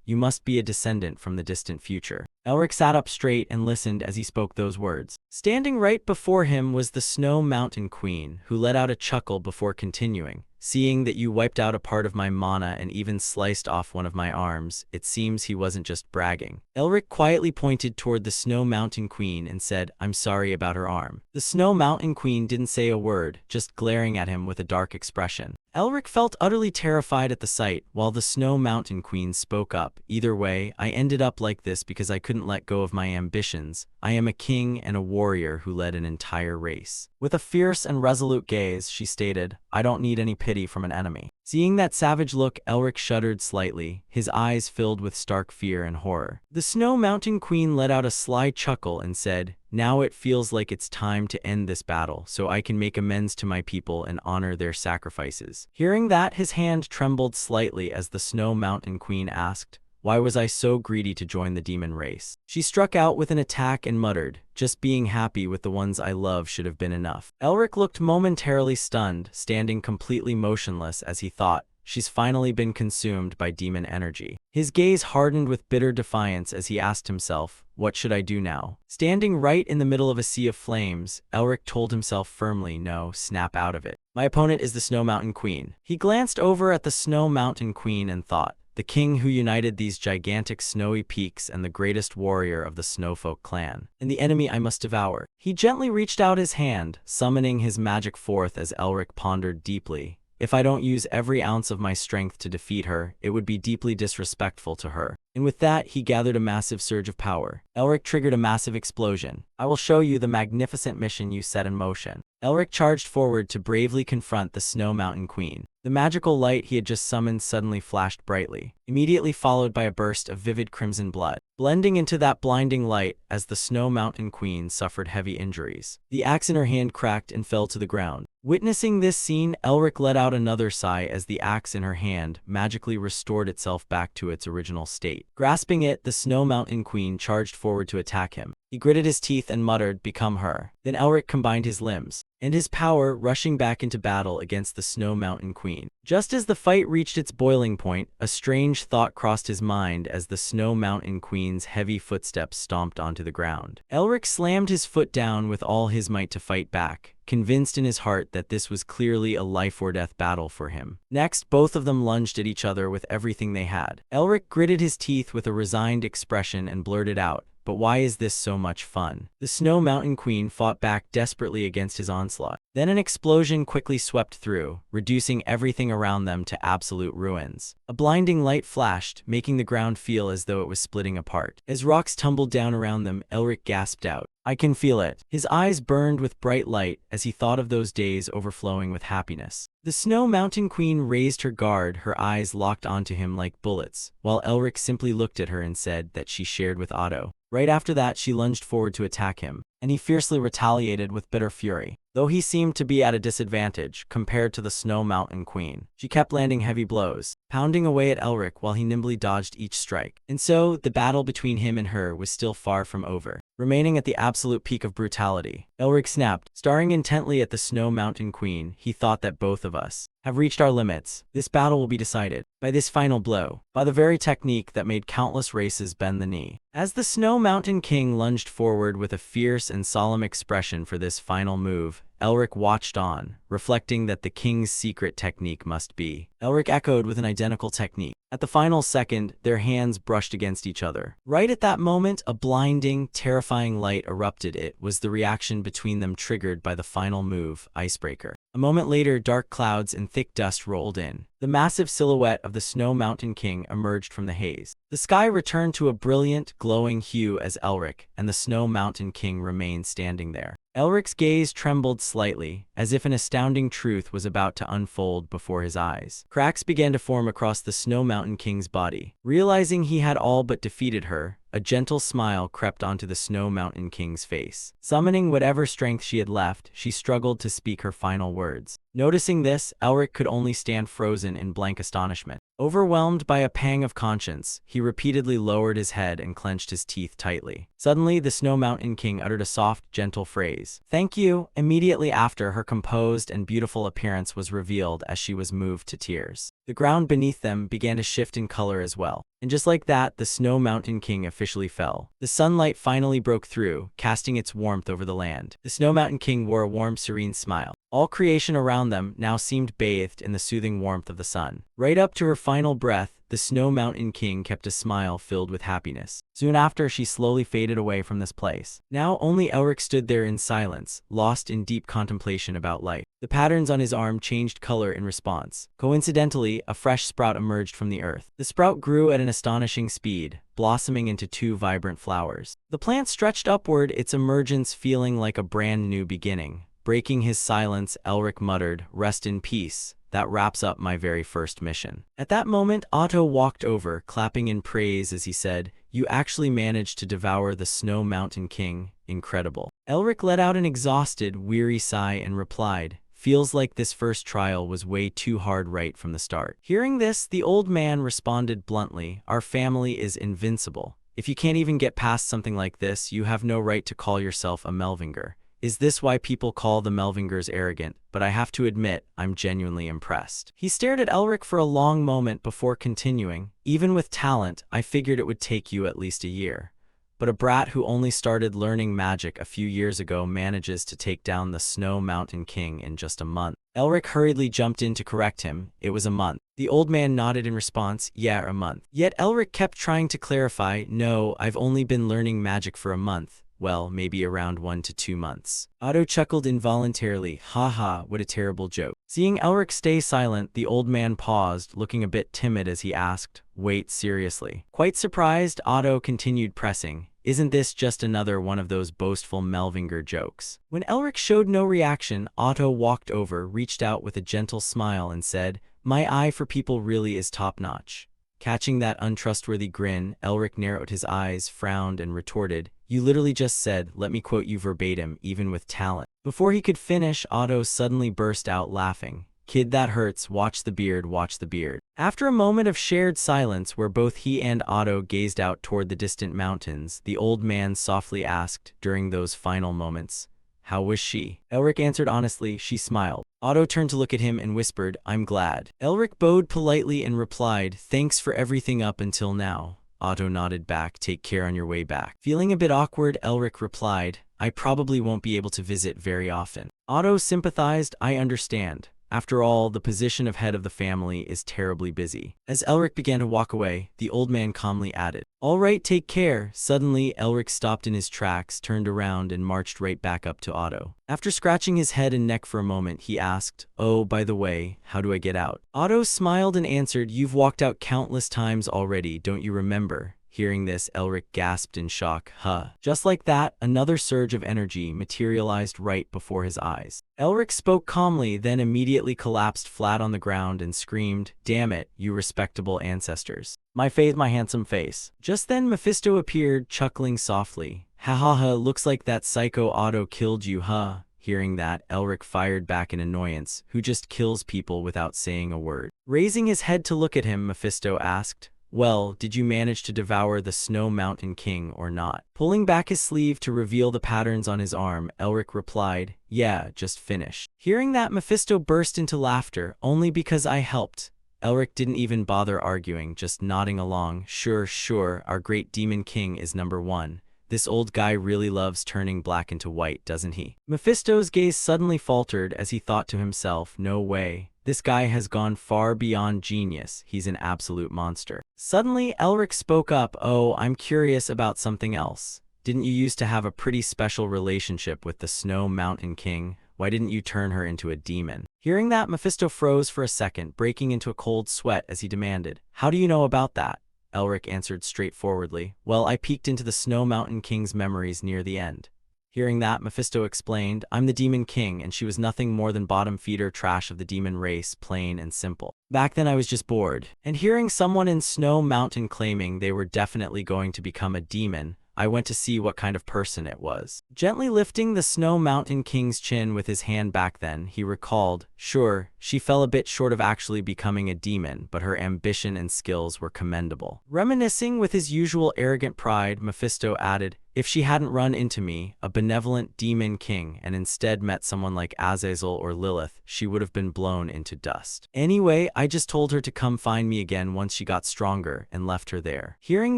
You must be a descendant from the distant future. Elric sat up straight and listened as he spoke those words. Standing right before him was the Snow Mountain Queen, who let out a chuckle before continuing. Seeing that you wiped out a part of my mana and even sliced off one of my arms, it seems he wasn't just bragging. Elric quietly pointed toward the Snow Mountain Queen and said, I'm sorry about her arm. The Snow Mountain Queen didn't say a word, just glaring at him with a dark expression. Elric felt utterly terrified at the sight, while the Snow Mountain Queen spoke up. Either way, I ended up like this because I couldn't let go of my ambitions. I am a king and a warrior who led an entire race. With a fierce and resolute gaze, she stated, I don't need any pity from an enemy. Seeing that savage look, Elric shuddered slightly, his eyes filled with stark fear and horror. The Snow Mountain Queen let out a sly chuckle and said, now it feels like it's time to end this battle, so I can make amends to my people and honor their sacrifices. Hearing that, his hand trembled slightly as the Snow Mountain Queen asked, why was I so greedy to join the demon race? She struck out with an attack and muttered, just being happy with the ones I love should have been enough. Elric looked momentarily stunned, standing completely motionless as he thought, she's finally been consumed by demon energy. His gaze hardened with bitter defiance as he asked himself, what should I do now? Standing right in the middle of a sea of flames, Elric told himself firmly, no, snap out of it. My opponent is the Snow Mountain Queen. He glanced over at the Snow Mountain Queen and thought, the king who united these gigantic snowy peaks and the greatest warrior of the Snowfolk clan, and the enemy I must devour. He gently reached out his hand, summoning his magic forth as Elric pondered deeply. If I don't use every ounce of my strength to defeat her, it would be deeply disrespectful to her. And with that, he gathered a massive surge of power. Elric triggered a massive explosion. I will show you the magnificent mission you set in motion. Elric charged forward to bravely confront the Snow Mountain Queen. The magical light he had just summoned suddenly flashed brightly, immediately followed by a burst of vivid crimson blood, blending into that blinding light as the Snow Mountain Queen suffered heavy injuries. The axe in her hand cracked and fell to the ground. Witnessing this scene, Elric let out another sigh as the axe in her hand magically restored itself back to its original state. Grasping it, the Snow Mountain Queen charged forward to attack him. He gritted his teeth and muttered, become her. Then Elric combined his limbs and his power, rushing back into battle against the Snow Mountain Queen. Just as the fight reached its boiling point, a strange thought crossed his mind as the Snow Mountain Queen's heavy footsteps stomped onto the ground. Elric slammed his foot down with all his might to fight back, convinced in his heart that this was clearly a life-or-death battle for him. Next, both of them lunged at each other with everything they had. Elric gritted his teeth with a resigned expression and blurted out, but why is this so much fun? The Snow Mountain Queen fought back desperately against his onslaught. Then an explosion quickly swept through, reducing everything around them to absolute ruins. A blinding light flashed, making the ground feel as though it was splitting apart. As rocks tumbled down around them, Elric gasped out, "I can feel it." His eyes burned with bright light as he thought of those days overflowing with happiness. The Snow Mountain Queen raised her guard, her eyes locked onto him like bullets, while Elric simply looked at her and said that she shared with Otto. Right after that, she lunged forward to attack him, and he fiercely retaliated with bitter fury. Though he seemed to be at a disadvantage compared to the Snow Mountain Queen, she kept landing heavy blows, pounding away at Elric while he nimbly dodged each strike. And so, the battle between him and her was still far from over. Remaining at the absolute peak of brutality, Elric snapped, staring intently at the Snow Mountain Queen. He thought that both of us have reached our limits. This battle will be decided by this final blow, by the very technique that made countless races bend the knee. As the Snow Mountain King lunged forward with a fierce and solemn expression for this final move, Elric watched on, reflecting that the king's secret technique must be. Elric echoed with an identical technique. At the final second, their hands brushed against each other. Right at that moment, a blinding, terrifying light erupted. It was the reaction between them triggered by the final move, Icebreaker. A moment later, dark clouds and thick dust rolled in. The massive silhouette of the Snow Mountain King emerged from the haze. The sky returned to a brilliant, glowing hue as Elric and the Snow Mountain King remained standing there. Elric's gaze trembled slightly, as if an astounding truth was about to unfold before his eyes. Cracks began to form across the Snow Mountain King's body. Realizing he had all but defeated her, a gentle smile crept onto the Snow Mountain King's face. Summoning whatever strength she had left, she struggled to speak her final words. Noticing this, Elric could only stand frozen in blank astonishment. Overwhelmed by a pang of conscience, he repeatedly lowered his head and clenched his teeth tightly. Suddenly, the Snow Mountain King uttered a soft, gentle phrase. "Thank you." Immediately after, her composed and beautiful appearance was revealed as she was moved to tears. The ground beneath them began to shift in color as well. And just like that, the Snow Mountain King officially fell. The sunlight finally broke through, casting its warmth over the land. The Snow Mountain King wore a warm, serene smile. All creation around them now seemed bathed in the soothing warmth of the sun. Right up to her final breath, the Snow Mountain King kept a smile filled with happiness. Soon after, she slowly faded away from this place. Now only Elric stood there in silence, lost in deep contemplation about life. The patterns on his arm changed color in response. Coincidentally, a fresh sprout emerged from the earth. The sprout grew at an astonishing speed, blossoming into 2 vibrant flowers. The plant stretched upward, its emergence feeling like a brand new beginning. Breaking his silence, Elric muttered, "Rest in peace. That wraps up my very first mission." At that moment, Otto walked over, clapping in praise as he said, "You actually managed to devour the Snow Mountain King. Incredible." Elric let out an exhausted, weary sigh and replied, "Feels like this first trial was way too hard right from the start." Hearing this, the old man responded bluntly, "Our family is invincible. If you can't even get past something like this, you have no right to call yourself a Melvinger. Is this why people call the Melvingers arrogant? But I have to admit, I'm genuinely impressed." He stared at Elric for a long moment before continuing, "Even with talent, I figured it would take you at least a year. But a brat who only started learning magic a few years ago manages to take down the Snow Mountain King in just a month." Elric hurriedly jumped in to correct him. "It was a month." The old man nodded in response, "Yeah, a month." Yet Elric kept trying to clarify, "No, I've only been learning magic for a month. Well, maybe around 1 to 2 months. Otto chuckled involuntarily. "Haha, what a terrible joke." Seeing Elric stay silent, the old man paused, looking a bit timid as he asked, "Wait, seriously?" Quite surprised, Otto continued pressing, "Isn't this just another one of those boastful Melvinger jokes?" When Elric showed no reaction, Otto walked over, reached out with a gentle smile and said, "My eye for people really is top-notch." Catching that untrustworthy grin, Elric narrowed his eyes, frowned, and retorted, "You literally just said, let me quote you verbatim, even with talent." Before he could finish, Otto suddenly burst out laughing. "Kid, that hurts. Watch the beard, watch the beard." After a moment of shared silence where both he and Otto gazed out toward the distant mountains, the old man softly asked, during those final moments, "How was she?" Elric answered honestly. "She smiled." Otto turned to look at him and whispered, "I'm glad." Elric bowed politely and replied, "Thanks for everything up until now." Otto nodded back, "Take care on your way back." Feeling a bit awkward, Elric replied, "I probably won't be able to visit very often." Otto sympathized, "I understand. After all, the position of head of the family is terribly busy. As Elric began to walk away, the old man calmly added, "All right, take care." Suddenly, Elric stopped in his tracks, turned around, and marched right back up to Otto. After scratching his head and neck for a moment, he asked, "Oh, by the way, how do I get out?" Otto smiled and answered, "You've walked out countless times already, don't you remember?" Hearing this, Elric gasped in shock. Huh. Just like that, another surge of energy materialized right before his eyes. Elric spoke calmly, then immediately collapsed flat on the ground and screamed, "Damn it, you respectable ancestors. My face, my handsome face." Just then Mephisto appeared, chuckling softly. "Ha ha ha, looks like that psycho Otto killed you, huh?" Hearing that, Elric fired back in annoyance. Who just kills people without saying a word? Raising his head to look at him, Mephisto asked, "Well, did you manage to devour the Snow Mountain King or not?" Pulling back his sleeve to reveal the patterns on his arm, Elric replied, "Yeah, just finished." Hearing that, Mephisto burst into laughter, "Only because I helped." Elric didn't even bother arguing, just nodding along. Sure, sure, our great demon king is #1. This old guy really loves turning black into white, doesn't he? Mephisto's gaze suddenly faltered as he thought to himself, no way. This guy has gone far beyond genius. He's an absolute monster. Suddenly, Elric spoke up, "Oh, I'm curious about something else. Didn't you used to have a pretty special relationship with the Snow Mountain King? Why didn't you turn her into a demon?" Hearing that, Mephisto froze for a second, breaking into a cold sweat as he demanded, "How do you know about that?" Elric answered straightforwardly, "Well, I peeked into the Snow Mountain King's memories near the end." Hearing that, Mephisto explained, "I'm the Demon King, and she was nothing more than bottom feeder trash of the demon race, plain and simple. Back then I was just bored." And hearing someone in Snow Mountain claiming they were definitely going to become a demon, I went to see what kind of person it was. Gently lifting the Snow Mountain King's chin with his hand back then, he recalled, "Sure, she fell a bit short of actually becoming a demon, but her ambition and skills were commendable." Reminiscing with his usual arrogant pride, Mephisto added, "If she hadn't run into me, a benevolent demon king, and instead met someone like Azazel or Lilith, she would have been blown into dust. Anyway, I just told her to come find me again once she got stronger, and left her there." Hearing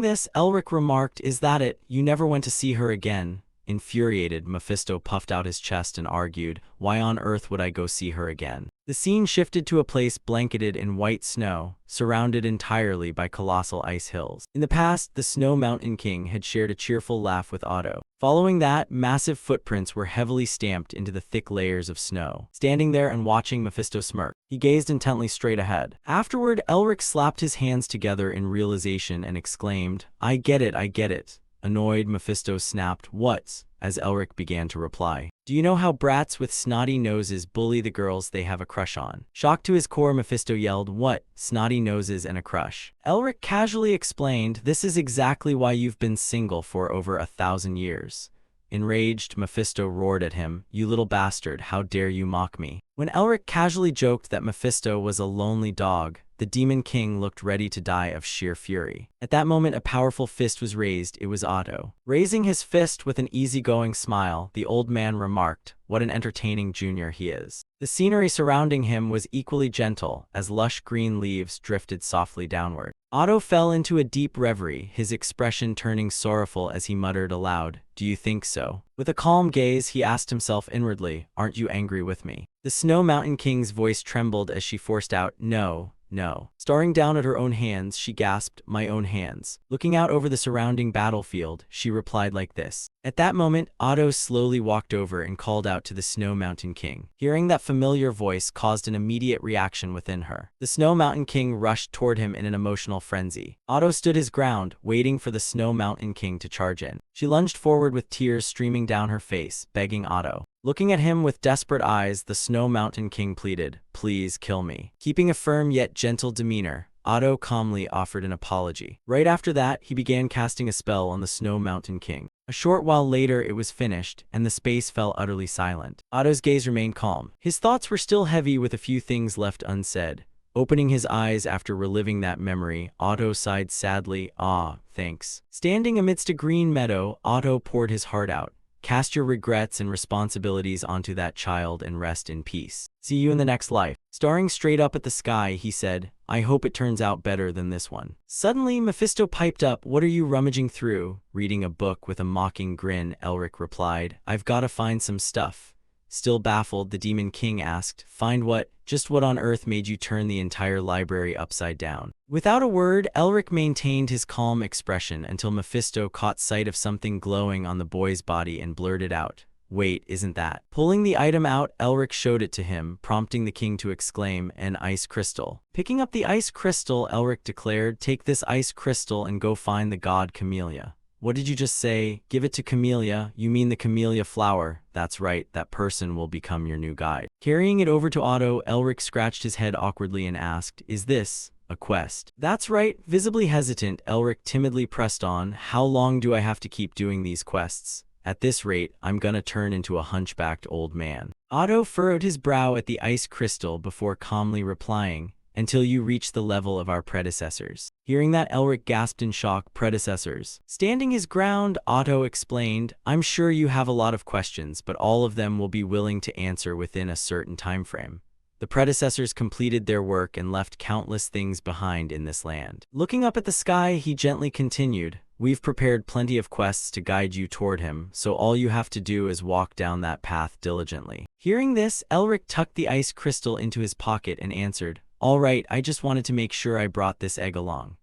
this, Elric remarked, "Is that it? You never went to see her again?" Infuriated, Mephisto puffed out his chest and argued, "Why on earth would I go see her again?" The scene shifted to a place blanketed in white snow, surrounded entirely by colossal ice hills. In the past, the Snow Mountain King had shared a cheerful laugh with Otto. Following that, massive footprints were heavily stamped into the thick layers of snow. Standing there and watching Mephisto smirk, he gazed intently straight ahead. Afterward, Elric slapped his hands together in realization and exclaimed, I get it, I get it." Annoyed, Mephisto snapped, "What?" as Elric began to reply. "Do you know how brats with snotty noses bully the girls they have a crush on?" Shocked to his core, Mephisto yelled, "What? Snotty noses and a crush?" Elric casually explained, "This is exactly why you've been single for over 1,000 years. Enraged, Mephisto roared at him, "You little bastard, how dare you mock me?" When Elric casually joked that Mephisto was a lonely dog, the Demon King looked ready to die of sheer fury. At that moment, a powerful fist was raised. It was Otto. Raising his fist with an easygoing smile, the old man remarked, "What an entertaining junior he is." The scenery surrounding him was equally gentle, as lush green leaves drifted softly downward. Otto fell into a deep reverie, his expression turning sorrowful as he muttered aloud, "Do you think so?" With a calm gaze, he asked himself inwardly, "Aren't you angry with me?" The Snow Mountain King's voice trembled as she forced out, "No. No." Staring down at her own hands, she gasped, "My own hands." Looking out over the surrounding battlefield, she replied like this. At that moment, Otto slowly walked over and called out to the Snow Mountain King. Hearing that familiar voice caused an immediate reaction within her. The Snow Mountain King rushed toward him in an emotional frenzy. Otto stood his ground, waiting for the Snow Mountain King to charge in. She lunged forward with tears streaming down her face, begging Otto. Looking at him with desperate eyes, the Snow Mountain King pleaded, "Please kill me." Keeping a firm yet gentle demeanor, Otto calmly offered an apology. Right after that, he began casting a spell on the Snow Mountain King. A short while later, it was finished, and the space fell utterly silent. Otto's gaze remained calm. His thoughts were still heavy with a few things left unsaid. Opening his eyes after reliving that memory, Otto sighed sadly, "Ah, thanks." Standing amidst a green meadow, Otto poured his heart out. "Cast your regrets and responsibilities onto that child and rest in peace. See you in the next life." Staring straight up at the sky, he said, "I hope it turns out better than this one." Suddenly, Mephisto piped up, "What are you rummaging through?" Reading a book with a mocking grin, Elric replied, "I've gotta find some stuff. Still baffled, the Demon King asked, "Find what? Just what on earth made you turn the entire library upside down?" Without a word, Elric maintained his calm expression until Mephisto caught sight of something glowing on the boy's body and blurted out, "Wait, isn't that?" Pulling the item out, Elric showed it to him, prompting the king to exclaim, "An ice crystal." Picking up the ice crystal, Elric declared, "Take this ice crystal and go find the god Camellia." "What did you just say? Give it to Camellia? You mean the camellia flower?" "That's right, that person will become your new guide." Carrying it over to Otto, Elric scratched his head awkwardly and asked, "Is this a quest?" "That's right." Visibly hesitant, Elric timidly pressed on, "How long do I have to keep doing these quests? At this rate, I'm gonna turn into a hunchbacked old man." Otto furrowed his brow at the ice crystal before calmly replying, "Until you reach the level of our predecessors." Hearing that, Elric gasped in shock. "Predecessors?" Standing his ground, Otto explained, "I'm sure you have a lot of questions, but all of them will be willing to answer within a certain time frame. The predecessors completed their work and left countless things behind in this land." Looking up at the sky, he gently continued, "We've prepared plenty of quests to guide you toward him, so all you have to do is walk down that path diligently." Hearing this, Elric tucked the ice crystal into his pocket and answered, "All right, I just wanted to make sure I brought this egg along."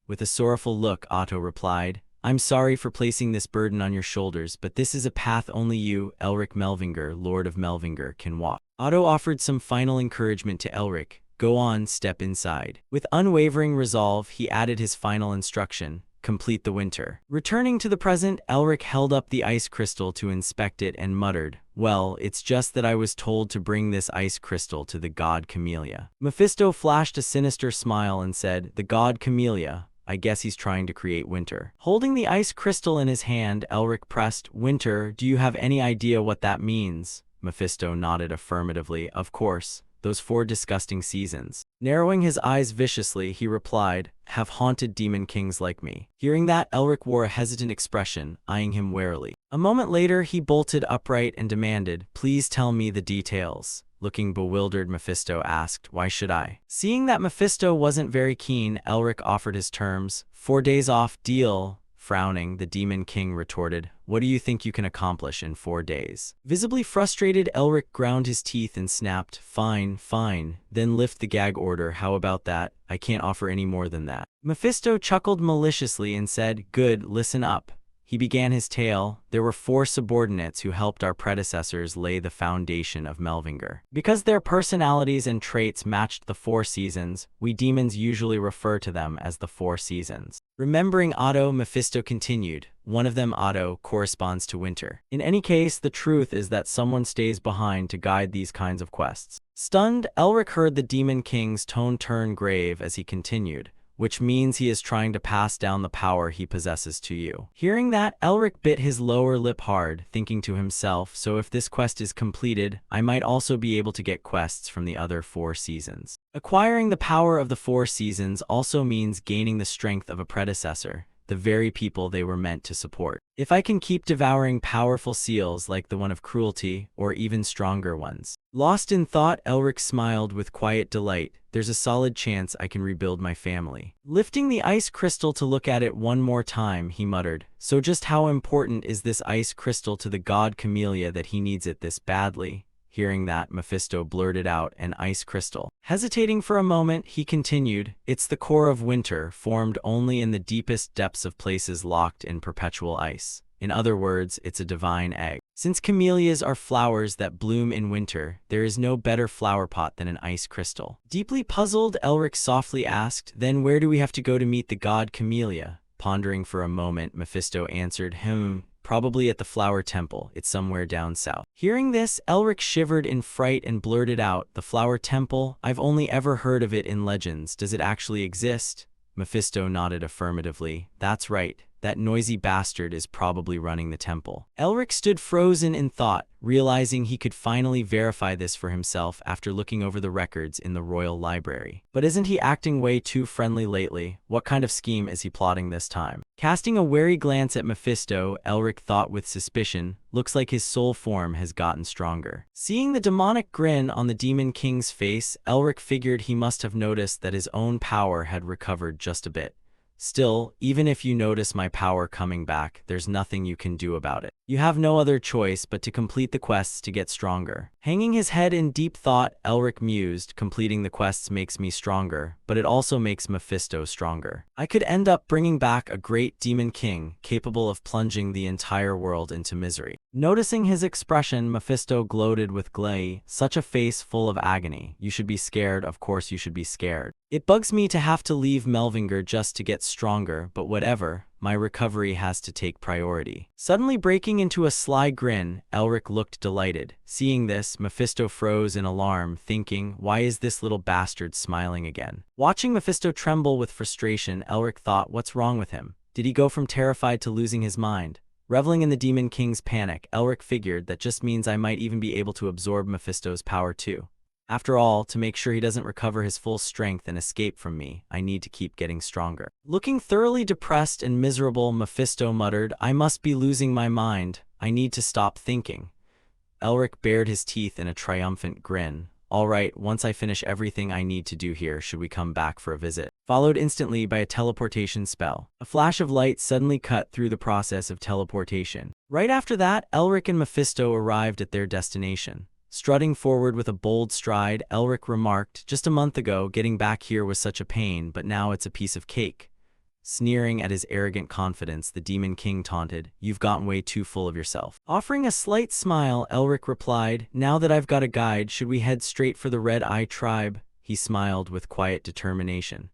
With a sorrowful look, Otto replied, "I'm sorry for placing this burden on your shoulders, but this is a path only you, Elric Melvinger, Lord of Melvinger, can walk." Otto offered some final encouragement to Elric, "Go on, step inside." With unwavering resolve, he added his final instruction, "Complete the winter." Returning to the present, Elric held up the ice crystal to inspect it and muttered, "Well, it's just that I was told to bring this ice crystal to the god Camellia." Mephisto flashed a sinister smile and said, "The god Camellia? I guess he's trying to create winter." Holding the ice crystal in his hand, Elric pressed, "Winter? Do you have any idea what that means?" Mephisto nodded affirmatively. "Of course. Those 4 disgusting seasons." Narrowing his eyes viciously, he replied, "Have haunted demon kings like me." Hearing that, Elric wore a hesitant expression, eyeing him warily. A moment later, he bolted upright and demanded, "Please tell me the details." Looking bewildered, Mephisto asked, "Why should I?" Seeing that Mephisto wasn't very keen, Elric offered his terms. 4 days off, deal." Frowning, the Demon King retorted, "What do you think you can accomplish in 4 days?" Visibly frustrated, Elric ground his teeth and snapped, "Fine, fine. Then lift the gag order. How about that? I can't offer any more than that." Mephisto chuckled maliciously and said, "Good, listen up." He began his tale. "There were 4 subordinates who helped our predecessors lay the foundation of Melvinger. Because their personalities and traits matched the 4 seasons, we demons usually refer to them as the 4 seasons." Remembering Otto, Mephisto continued, "One of them, Otto, corresponds to winter. In any case, the truth is that someone stays behind to guide these kinds of quests." Stunned, Elric heard the Demon King's tone turn grave as he continued, "Which means he is trying to pass down the power he possesses to you." Hearing that, Elric bit his lower lip hard, thinking to himself, "So if this quest is completed, I might also be able to get quests from the other 4 seasons." Acquiring the power of the 4 seasons also means gaining the strength of a predecessor, the very people they were meant to support. If I can keep devouring powerful seals like the one of cruelty, or even stronger ones. Lost in thought, Elric smiled with quiet delight. "There's a solid chance I can rebuild my family." Lifting the ice crystal to look at it one more time, he muttered, "So just how important is this ice crystal to the god Camellia that he needs it this badly?" Hearing that, Mephisto blurted out, "An ice crystal." Hesitating for a moment, he continued, "It's the core of winter, formed only in the deepest depths of places locked in perpetual ice. In other words, it's a divine egg. Since camellias are flowers that bloom in winter, there is no better flower pot than an ice crystal." Deeply puzzled, Elric softly asked, "Then where do we have to go to meet the god Camellia?" Pondering for a moment, Mephisto answered, Probably at the Flower Temple. It's somewhere down south." Hearing this, Elric shivered in fright and blurted out, "The Flower Temple? I've only ever heard of it in legends. Does it actually exist?" Mephisto nodded affirmatively. "That's right. That noisy bastard is probably running the temple." Elric stood frozen in thought, realizing he could finally verify this for himself after looking over the records in the royal library. But isn't he acting way too friendly lately? What kind of scheme is he plotting this time? Casting a wary glance at Mephisto, Elric thought with suspicion, "Looks like his soul form has gotten stronger." Seeing the demonic grin on the Demon King's face, Elric figured he must have noticed that his own power had recovered just a bit. Still, even if you notice my power coming back, there's nothing you can do about it. You have no other choice but to complete the quests to get stronger. Hanging his head in deep thought, Elric mused, completing the quests makes me stronger, but it also makes Mephisto stronger. I could end up bringing back a great demon king, capable of plunging the entire world into misery. Noticing his expression, Mephisto gloated with glee, such a face full of agony. You should be scared, of course you should be scared. It bugs me to have to leave Melvinger just to get stronger, but whatever. My recovery has to take priority. Suddenly breaking into a sly grin, Elric looked delighted. Seeing this, Mephisto froze in alarm, thinking, why is this little bastard smiling again? Watching Mephisto tremble with frustration, Elric thought, what's wrong with him? Did he go from terrified to losing his mind? Reveling in the Demon King's panic, Elric figured that just means I might even be able to absorb Mephisto's power too. After all, to make sure he doesn't recover his full strength and escape from me, I need to keep getting stronger. Looking thoroughly depressed and miserable, Mephisto muttered, I must be losing my mind. I need to stop thinking. Elric bared his teeth in a triumphant grin. All right, once I finish everything I need to do here, should we come back for a visit? Followed instantly by a teleportation spell. A flash of light suddenly cut through the process of teleportation. Right after that, Elric and Mephisto arrived at their destination. Strutting forward with a bold stride, Elric remarked, just a month ago, getting back here was such a pain, but now it's a piece of cake. Sneering at his arrogant confidence, the Demon King taunted, you've gotten way too full of yourself. Offering a slight smile, Elric replied, now that I've got a guide, should we head straight for the Red Eye tribe? He smiled with quiet determination.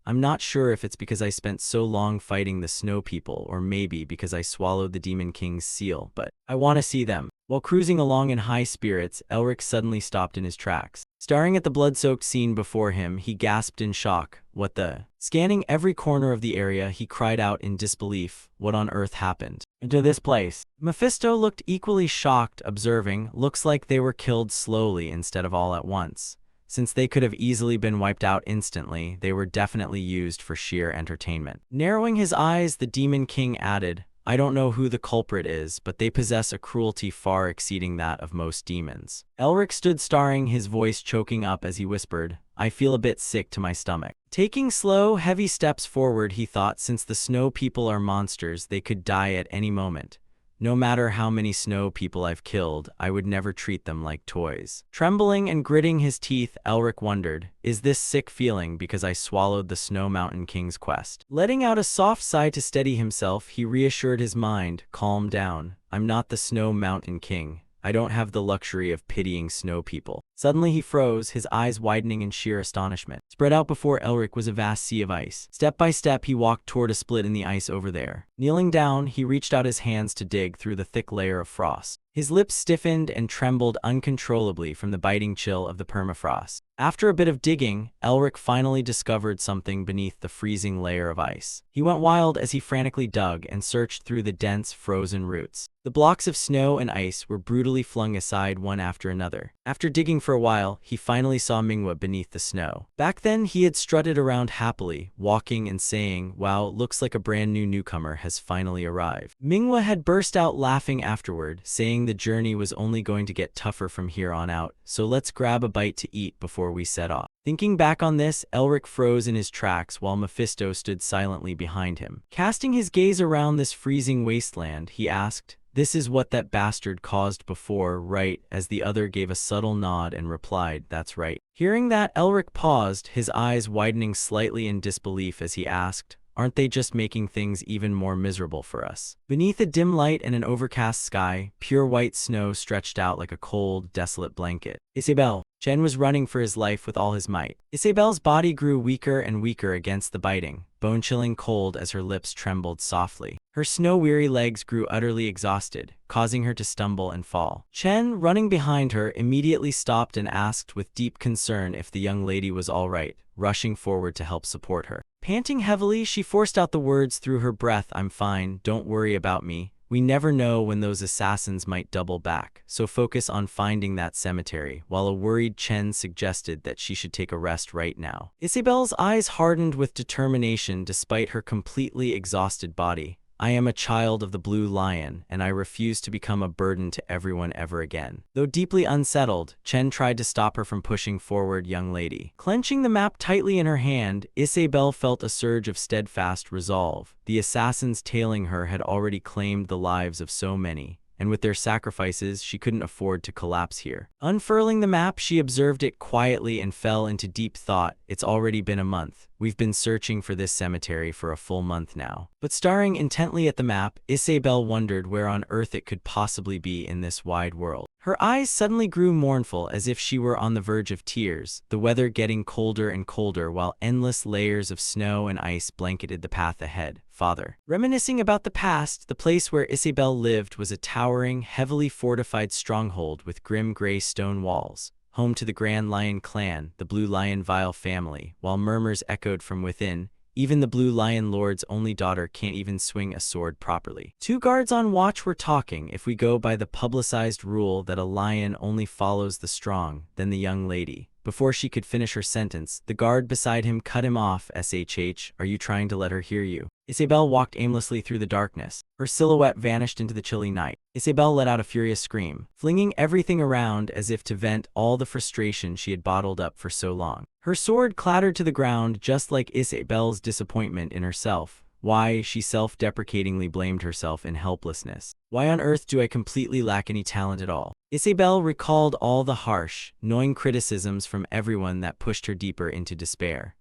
I'm not sure if it's because I spent so long fighting the Snow People, or maybe because I swallowed the Demon King's seal, but I want to see them. While cruising along in high spirits, Elric suddenly stopped in his tracks. Staring at the blood-soaked scene before him, he gasped in shock. What the? Scanning every corner of the area, he cried out in disbelief. What on earth happened? Into this place. Mephisto looked equally shocked, observing, looks like they were killed slowly instead of all at once. Since they could have easily been wiped out instantly, they were definitely used for sheer entertainment. Narrowing his eyes, the Demon King added, I don't know who the culprit is, but they possess a cruelty far exceeding that of most demons. Elric stood staring, his voice choking up as he whispered, I feel a bit sick to my stomach. Taking slow, heavy steps forward, he thought, since the Snow People are monsters, they could die at any moment. No matter how many Snow People I've killed, I would never treat them like toys. Trembling and gritting his teeth, Elric wondered, is this sick feeling because I swallowed the Snow Mountain King's quest? Letting out a soft sigh to steady himself, he reassured his mind, calm down. I'm not the Snow Mountain King. I don't have the luxury of pitying Snow People. Suddenly he froze, his eyes widening in sheer astonishment. Spread out before Elric was a vast sea of ice. Step by step, he walked toward a split in the ice over there. Kneeling down, he reached out his hands to dig through the thick layer of frost. His lips stiffened and trembled uncontrollably from the biting chill of the permafrost. After a bit of digging, Elric finally discovered something beneath the freezing layer of ice. He went wild as he frantically dug and searched through the dense, frozen roots. The blocks of snow and ice were brutally flung aside one after another. After digging for a while, he finally saw Manhwa beneath the snow. Back then, he had strutted around happily, walking and saying, wow, looks like a brand new newcomer has finally arrived. Manhwa had burst out laughing afterward, saying the journey was only going to get tougher from here on out, so let's grab a bite to eat before we set off. Thinking back on this, Elric froze in his tracks while Mephisto stood silently behind him. Casting his gaze around this freezing wasteland, he asked, this is what that bastard caused before, right? As the other gave a subtle nod and replied, that's right. Hearing that, Elric paused, his eyes widening slightly in disbelief as he asked, aren't they just making things even more miserable for us? Beneath a dim light and an overcast sky, pure white snow stretched out like a cold, desolate blanket. Isabelle. Chen was running for his life with all his might. Isabelle's body grew weaker and weaker against the biting, bone-chilling cold as her lips trembled softly. Her snow-weary legs grew utterly exhausted, causing her to stumble and fall. Chen, running behind her, immediately stopped and asked with deep concern if the young lady was all right, rushing forward to help support her. Panting heavily, she forced out the words through her breath, I'm fine, don't worry about me. We never know when those assassins might double back, so focus on finding that cemetery, while a worried Chen suggested that she should take a rest right now. Isabelle's eyes hardened with determination despite her completely exhausted body. I am a child of the Blue Lion, and I refuse to become a burden to everyone ever again. Though deeply unsettled, Chen tried to stop her from pushing forward, young lady. Clenching the map tightly in her hand, Isabelle felt a surge of steadfast resolve. The assassins tailing her had already claimed the lives of so many, and with their sacrifices, she couldn't afford to collapse here. Unfurling the map, she observed it quietly and fell into deep thought. It's already been a month. We've been searching for this cemetery for a full month now. But staring intently at the map, Isabelle wondered where on earth it could possibly be in this wide world. Her eyes suddenly grew mournful, as if she were on the verge of tears, the weather getting colder and colder while endless layers of snow and ice blanketed the path ahead. Father. Reminiscing about the past, the place where Isabelle lived was a towering, heavily fortified stronghold with grim gray stone walls, home to the Grand Lion clan, the Blue Lion Vile family. While murmurs echoed from within, even the Blue Lion Lord's only daughter can't even swing a sword properly. Two guards on watch were talking. If we go by the publicized rule that a lion only follows the strong, then the young lady. Before she could finish her sentence, the guard beside him cut him off. SHH, are you trying to let her hear you? Isabelle walked aimlessly through the darkness. Her silhouette vanished into the chilly night. Isabelle let out a furious scream, flinging everything around as if to vent all the frustration she had bottled up for so long. Her sword clattered to the ground, just like Isabelle's disappointment in herself. Why, she self-deprecatingly blamed herself in helplessness. Why on earth do I completely lack any talent at all? Isabelle recalled all the harsh, knowing criticisms from everyone that pushed her deeper into despair.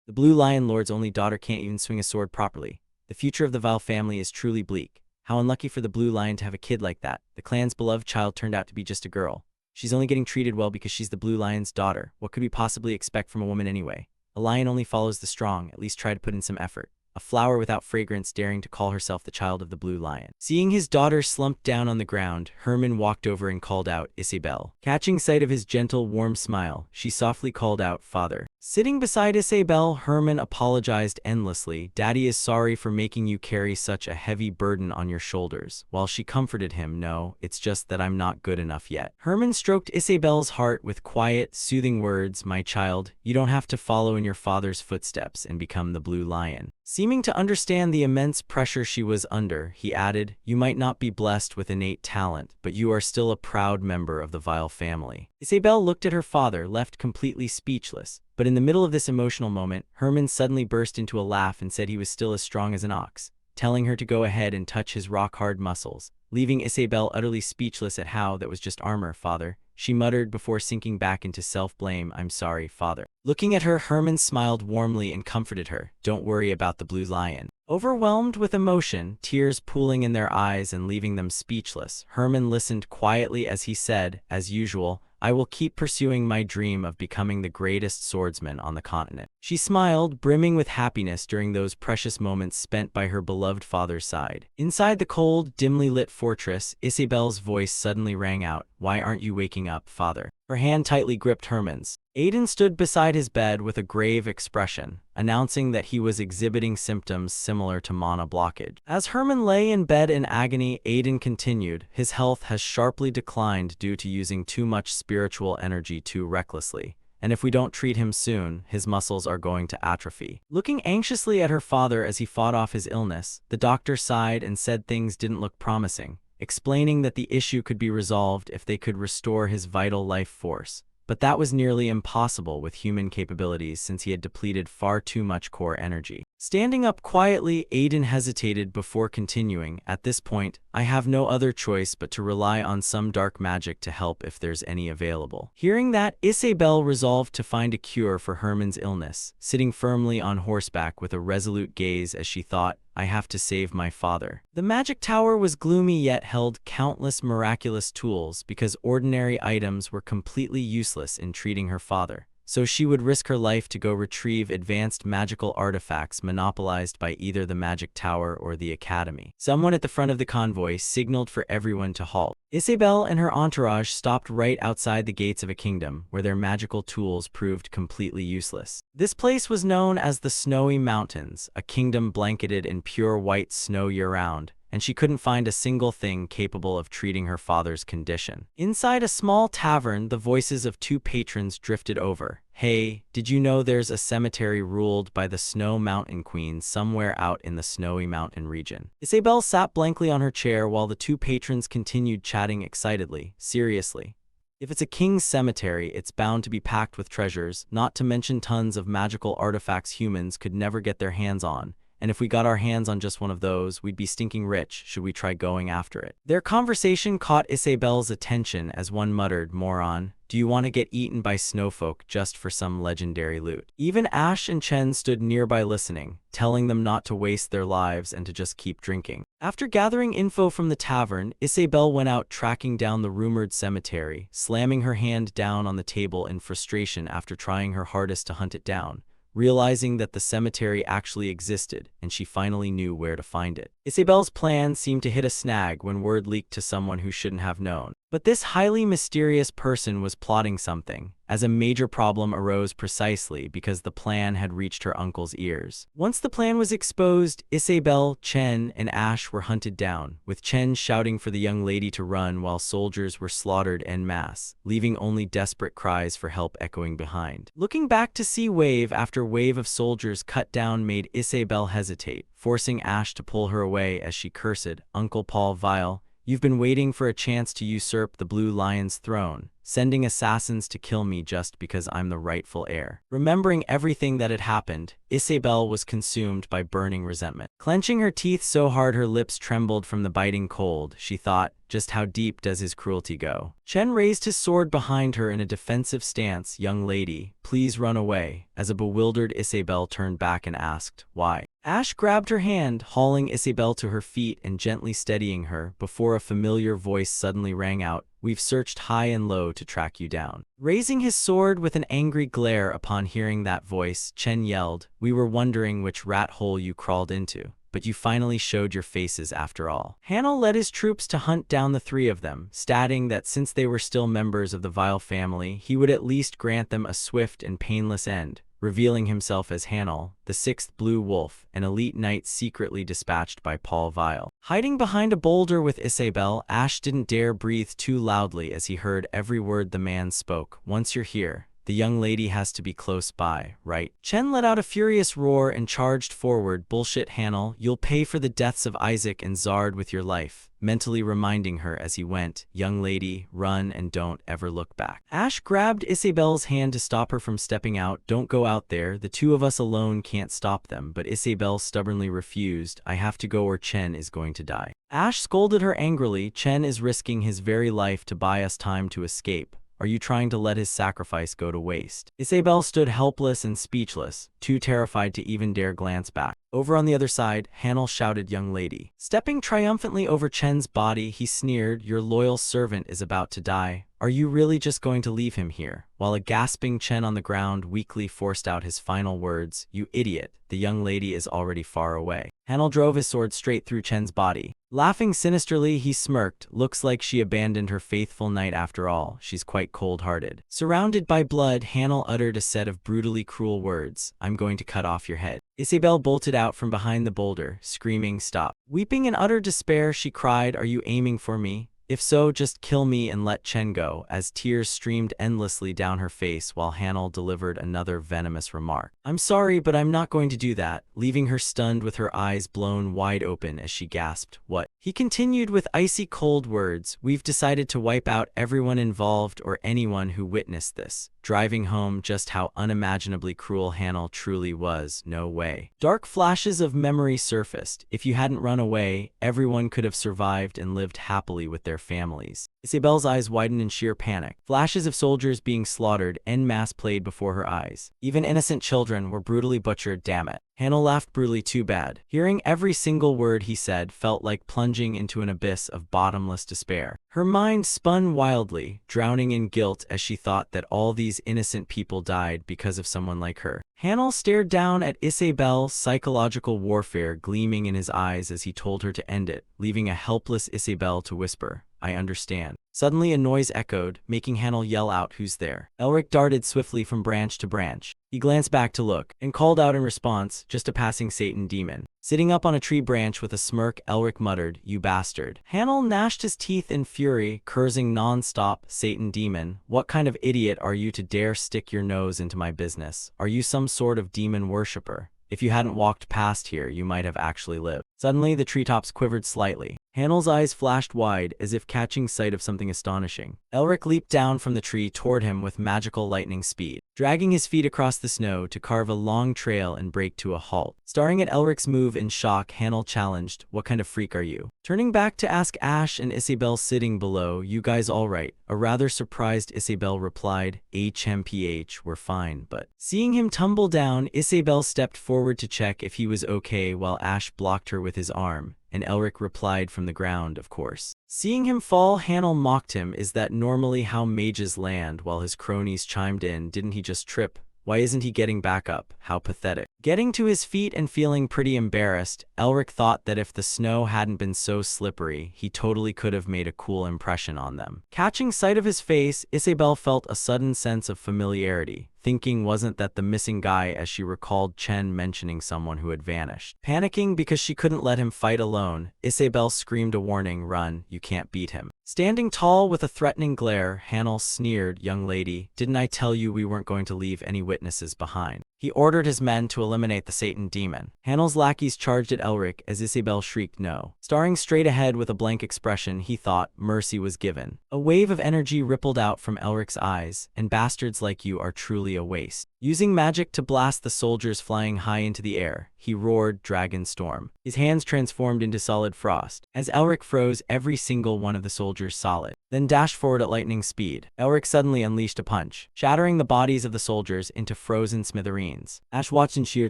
The Blue Lion Lord's only daughter can't even swing a sword properly. The future of the Vile family is truly bleak. How unlucky for the Blue Lion to have a kid like that. The clan's beloved child turned out to be just a girl. She's only getting treated well because she's the Blue Lion's daughter. What could we possibly expect from a woman anyway? A lion only follows the strong. At least try to put in some effort. A flower without fragrance daring to call herself the child of the Blue Lion. Seeing his daughter slumped down on the ground, Herman walked over and called out, Isabelle. Catching sight of his gentle, warm smile, she softly called out, Father. Sitting beside Isabelle, Herman apologized endlessly. Daddy is sorry for making you carry such a heavy burden on your shoulders. While she comforted him, no, it's just that I'm not good enough yet. Herman stroked Isabelle's heart with quiet, soothing words, My child, you don't have to follow in your father's footsteps and become the Blue Lion. Seeming to understand the immense pressure she was under, he added, You might not be blessed with innate talent, but you are still a proud member of the Vile family. Isabelle looked at her father, left completely speechless. But in the middle of this emotional moment, Herman suddenly burst into a laugh and said he was still as strong as an ox, telling her to go ahead and touch his rock-hard muscles, leaving Isabelle utterly speechless at how that was just armor, Father. She muttered before sinking back into self-blame, I'm sorry, Father. Looking at her, Herman smiled warmly and comforted her. Don't worry about the Blue Lion. Overwhelmed with emotion, tears pooling in their eyes and leaving them speechless, Herman listened quietly as he said, as usual, I will keep pursuing my dream of becoming the greatest swordsman on the continent. She smiled, brimming with happiness during those precious moments spent by her beloved father's side. Inside the cold, dimly lit fortress, Isabelle's voice suddenly rang out, Why aren't you waking up, Father? Her hand tightly gripped Herman's. Aiden stood beside his bed with a grave expression, announcing that he was exhibiting symptoms similar to mana blockage. As Herman lay in bed in agony, Aiden continued, His health has sharply declined due to using too much spiritual energy too recklessly. And if we don't treat him soon, his muscles are going to atrophy. Looking anxiously at her father as he fought off his illness, the doctor sighed and said things didn't look promising, explaining that the issue could be resolved if they could restore his vital life force. But that was nearly impossible with human capabilities since he had depleted far too much core energy. Standing up quietly, Aiden hesitated before continuing, At this point, I have no other choice but to rely on some dark magic to help if there's any available. Hearing that, Isabelle resolved to find a cure for Herman's illness, sitting firmly on horseback with a resolute gaze as she thought, I have to save my father. The magic tower was gloomy yet held countless miraculous tools because ordinary items were completely useless in treating her father. So she would risk her life to go retrieve advanced magical artifacts monopolized by either the magic tower or the academy. Someone at the front of the convoy signaled for everyone to halt. Isabelle and her entourage stopped right outside the gates of a kingdom where their magical tools proved completely useless. This place was known as the Snowy Mountains, a kingdom blanketed in pure white snow year-round, and she couldn't find a single thing capable of treating her father's condition. Inside a small tavern, the voices of two patrons drifted over, "Hey, did you know there's a cemetery ruled by the Snow Mountain Queen somewhere out in the snowy mountain region?" Isabel sat blankly on her chair while the two patrons continued chatting excitedly. "Seriously. If it's a king's cemetery, it's bound to be packed with treasures, not to mention tons of magical artifacts humans could never get their hands on. And if we got our hands on just one of those, we'd be stinking rich. Should we try going after it?" Their conversation caught Isabel's attention as one muttered, "Moron, do you want to get eaten by snowfolk just for some legendary loot?" Even Ash and Chen stood nearby listening, telling them not to waste their lives and to just keep drinking. After gathering info from the tavern, Isabel went out tracking down the rumored cemetery, slamming her hand down on the table in frustration after trying her hardest to hunt it down. Realizing that the cemetery actually existed, and she finally knew where to find it. Isabel's plan seemed to hit a snag when word leaked to someone who shouldn't have known. But this highly mysterious person was plotting something, as a major problem arose precisely because the plan had reached her uncle's ears. Once the plan was exposed, Isabel, Chen, and Ash were hunted down, with Chen shouting for the young lady to run while soldiers were slaughtered en masse, leaving only desperate cries for help echoing behind. Looking back to see wave after wave of soldiers cut down made Isabel hesitate, forcing Ash to pull her away as she cursed, "Uncle Paul Vile, you've been waiting for a chance to usurp the Blue Lion's throne, sending assassins to kill me just because I'm the rightful heir." Remembering everything that had happened, Isabel was consumed by burning resentment. Clenching her teeth so hard her lips trembled from the biting cold, she thought, just how deep does his cruelty go? Chen raised his sword behind her in a defensive stance. "Young lady, please run away," as a bewildered Isabel turned back and asked, "Why?" Ash grabbed her hand, hauling Isabel to her feet and gently steadying her, before a familiar voice suddenly rang out, "We've searched high and low to track you down." Raising his sword with an angry glare upon hearing that voice, Chen yelled, "We were wondering which rat hole you crawled into, but you finally showed your faces after all." Hanel led his troops to hunt down the three of them, stating that since they were still members of the Vile family, he would at least grant them a swift and painless end. Revealing himself as Hanel, the sixth Blue Wolf, an elite knight secretly dispatched by Paul Vile. Hiding behind a boulder with Isabel, Ash didn't dare breathe too loudly as he heard every word the man spoke. "Once you're here, the young lady has to be close by, right?" Chen let out a furious roar and charged forward. "Bullshit, Hanel, you'll pay for the deaths of Isaac and Zard with your life," mentally reminding her as he went, "Young lady, run and don't ever look back." Ash grabbed Isabel's hand to stop her from stepping out. "Don't go out there, the two of us alone can't stop them," but Isabel stubbornly refused. "I have to go or Chen is going to die." Ash scolded her angrily. "Chen is risking his very life to buy us time to escape. Are you trying to let his sacrifice go to waste?" Isabel stood helpless and speechless, too terrified to even dare glance back. Over on the other side, Hanel shouted, "Young lady." Stepping triumphantly over Chen's body, he sneered, "Your loyal servant is about to die. Are you really just going to leave him here?" While a gasping Chen on the ground weakly forced out his final words, "You idiot, the young lady is already far away." Hanel drove his sword straight through Chen's body. Laughing sinisterly, he smirked, "Looks like she abandoned her faithful knight after all. She's quite cold-hearted." Surrounded by blood, Hanel uttered a set of brutally cruel words, "I'm going to cut off your head." Isabel bolted out from behind the boulder, screaming, "Stop." Weeping in utter despair, she cried, "Are you aiming for me? If so, just kill me and let Chen go," as tears streamed endlessly down her face while Hanel delivered another venomous remark. "I'm sorry, but I'm not going to do that," leaving her stunned with her eyes blown wide open as she gasped, "What?" He continued with icy cold words, "We've decided to wipe out everyone involved or anyone who witnessed this," driving home just how unimaginably cruel Hanel truly was. No way. Dark flashes of memory surfaced. If you hadn't run away, everyone could have survived and lived happily with their families. Isabel's eyes widened in sheer panic. Flashes of soldiers being slaughtered en masse played before her eyes. Even innocent children were brutally butchered, damn it. Hanel laughed brutally. "Too bad." Hearing every single word he said felt like plunging into an abyss of bottomless despair. Her mind spun wildly, drowning in guilt as she thought that all these innocent people died because of someone like her. Hanel stared down at Isabel, psychological warfare gleaming in his eyes as he told her to end it, leaving a helpless Isabel to whisper, "I understand." Suddenly a noise echoed, making Hanel yell out, "Who's there?" Elric darted swiftly from branch to branch. He glanced back to look, and called out in response, "Just a passing Satan demon." Sitting up on a tree branch with a smirk, Elric muttered, "You bastard." Hanel gnashed his teeth in fury, cursing non-stop, "Satan demon, what kind of idiot are you to dare stick your nose into my business? Are you some sort of demon worshipper? If you hadn't walked past here, you might have actually lived." Suddenly, the treetops quivered slightly. Hanel's eyes flashed wide, as if catching sight of something astonishing. Elric leaped down from the tree toward him with magical lightning speed, dragging his feet across the snow to carve a long trail and break to a halt. Staring at Elric's move in shock, Hanel challenged, "What kind of freak are you?" Turning back to ask Ash and Isabel sitting below, "You guys all right?" A rather surprised Isabel replied, "HMPH, we're fine, but..." Seeing him tumble down, Isabel stepped forward to check if he was okay while Ash blocked her with his arm, and Elric replied from the ground, "Of course." Seeing him fall, Hanel mocked him. "Is that normally how mages land?" While his cronies chimed in, "Didn't he just trip? Why isn't he getting back up? How pathetic." Getting to his feet and feeling pretty embarrassed, Elric thought that if the snow hadn't been so slippery, he totally could have made a cool impression on them. Catching sight of his face, Isabel felt a sudden sense of familiarity, thinking wasn't that the missing guy, as she recalled Chen mentioning someone who had vanished. Panicking because she couldn't let him fight alone, Isabel screamed a warning, "Run, you can't beat him." Standing tall with a threatening glare, Hanel sneered, "Young lady, didn't I tell you we weren't going to leave any witnesses behind?" He ordered his men to eliminate the Satan demon. Hanel's lackeys charged at Elric as Isabel shrieked no. Staring straight ahead with a blank expression, he thought mercy was given. A wave of energy rippled out from Elric's eyes, and bastards like you are truly a waste. Using magic to blast the soldiers flying high into the air, he roared, "Dragon Storm." His hands transformed into solid frost, as Elric froze every single one of the soldiers solid, then dashed forward at lightning speed. Elric suddenly unleashed a punch, shattering the bodies of the soldiers into frozen smithereens. Ash watched in sheer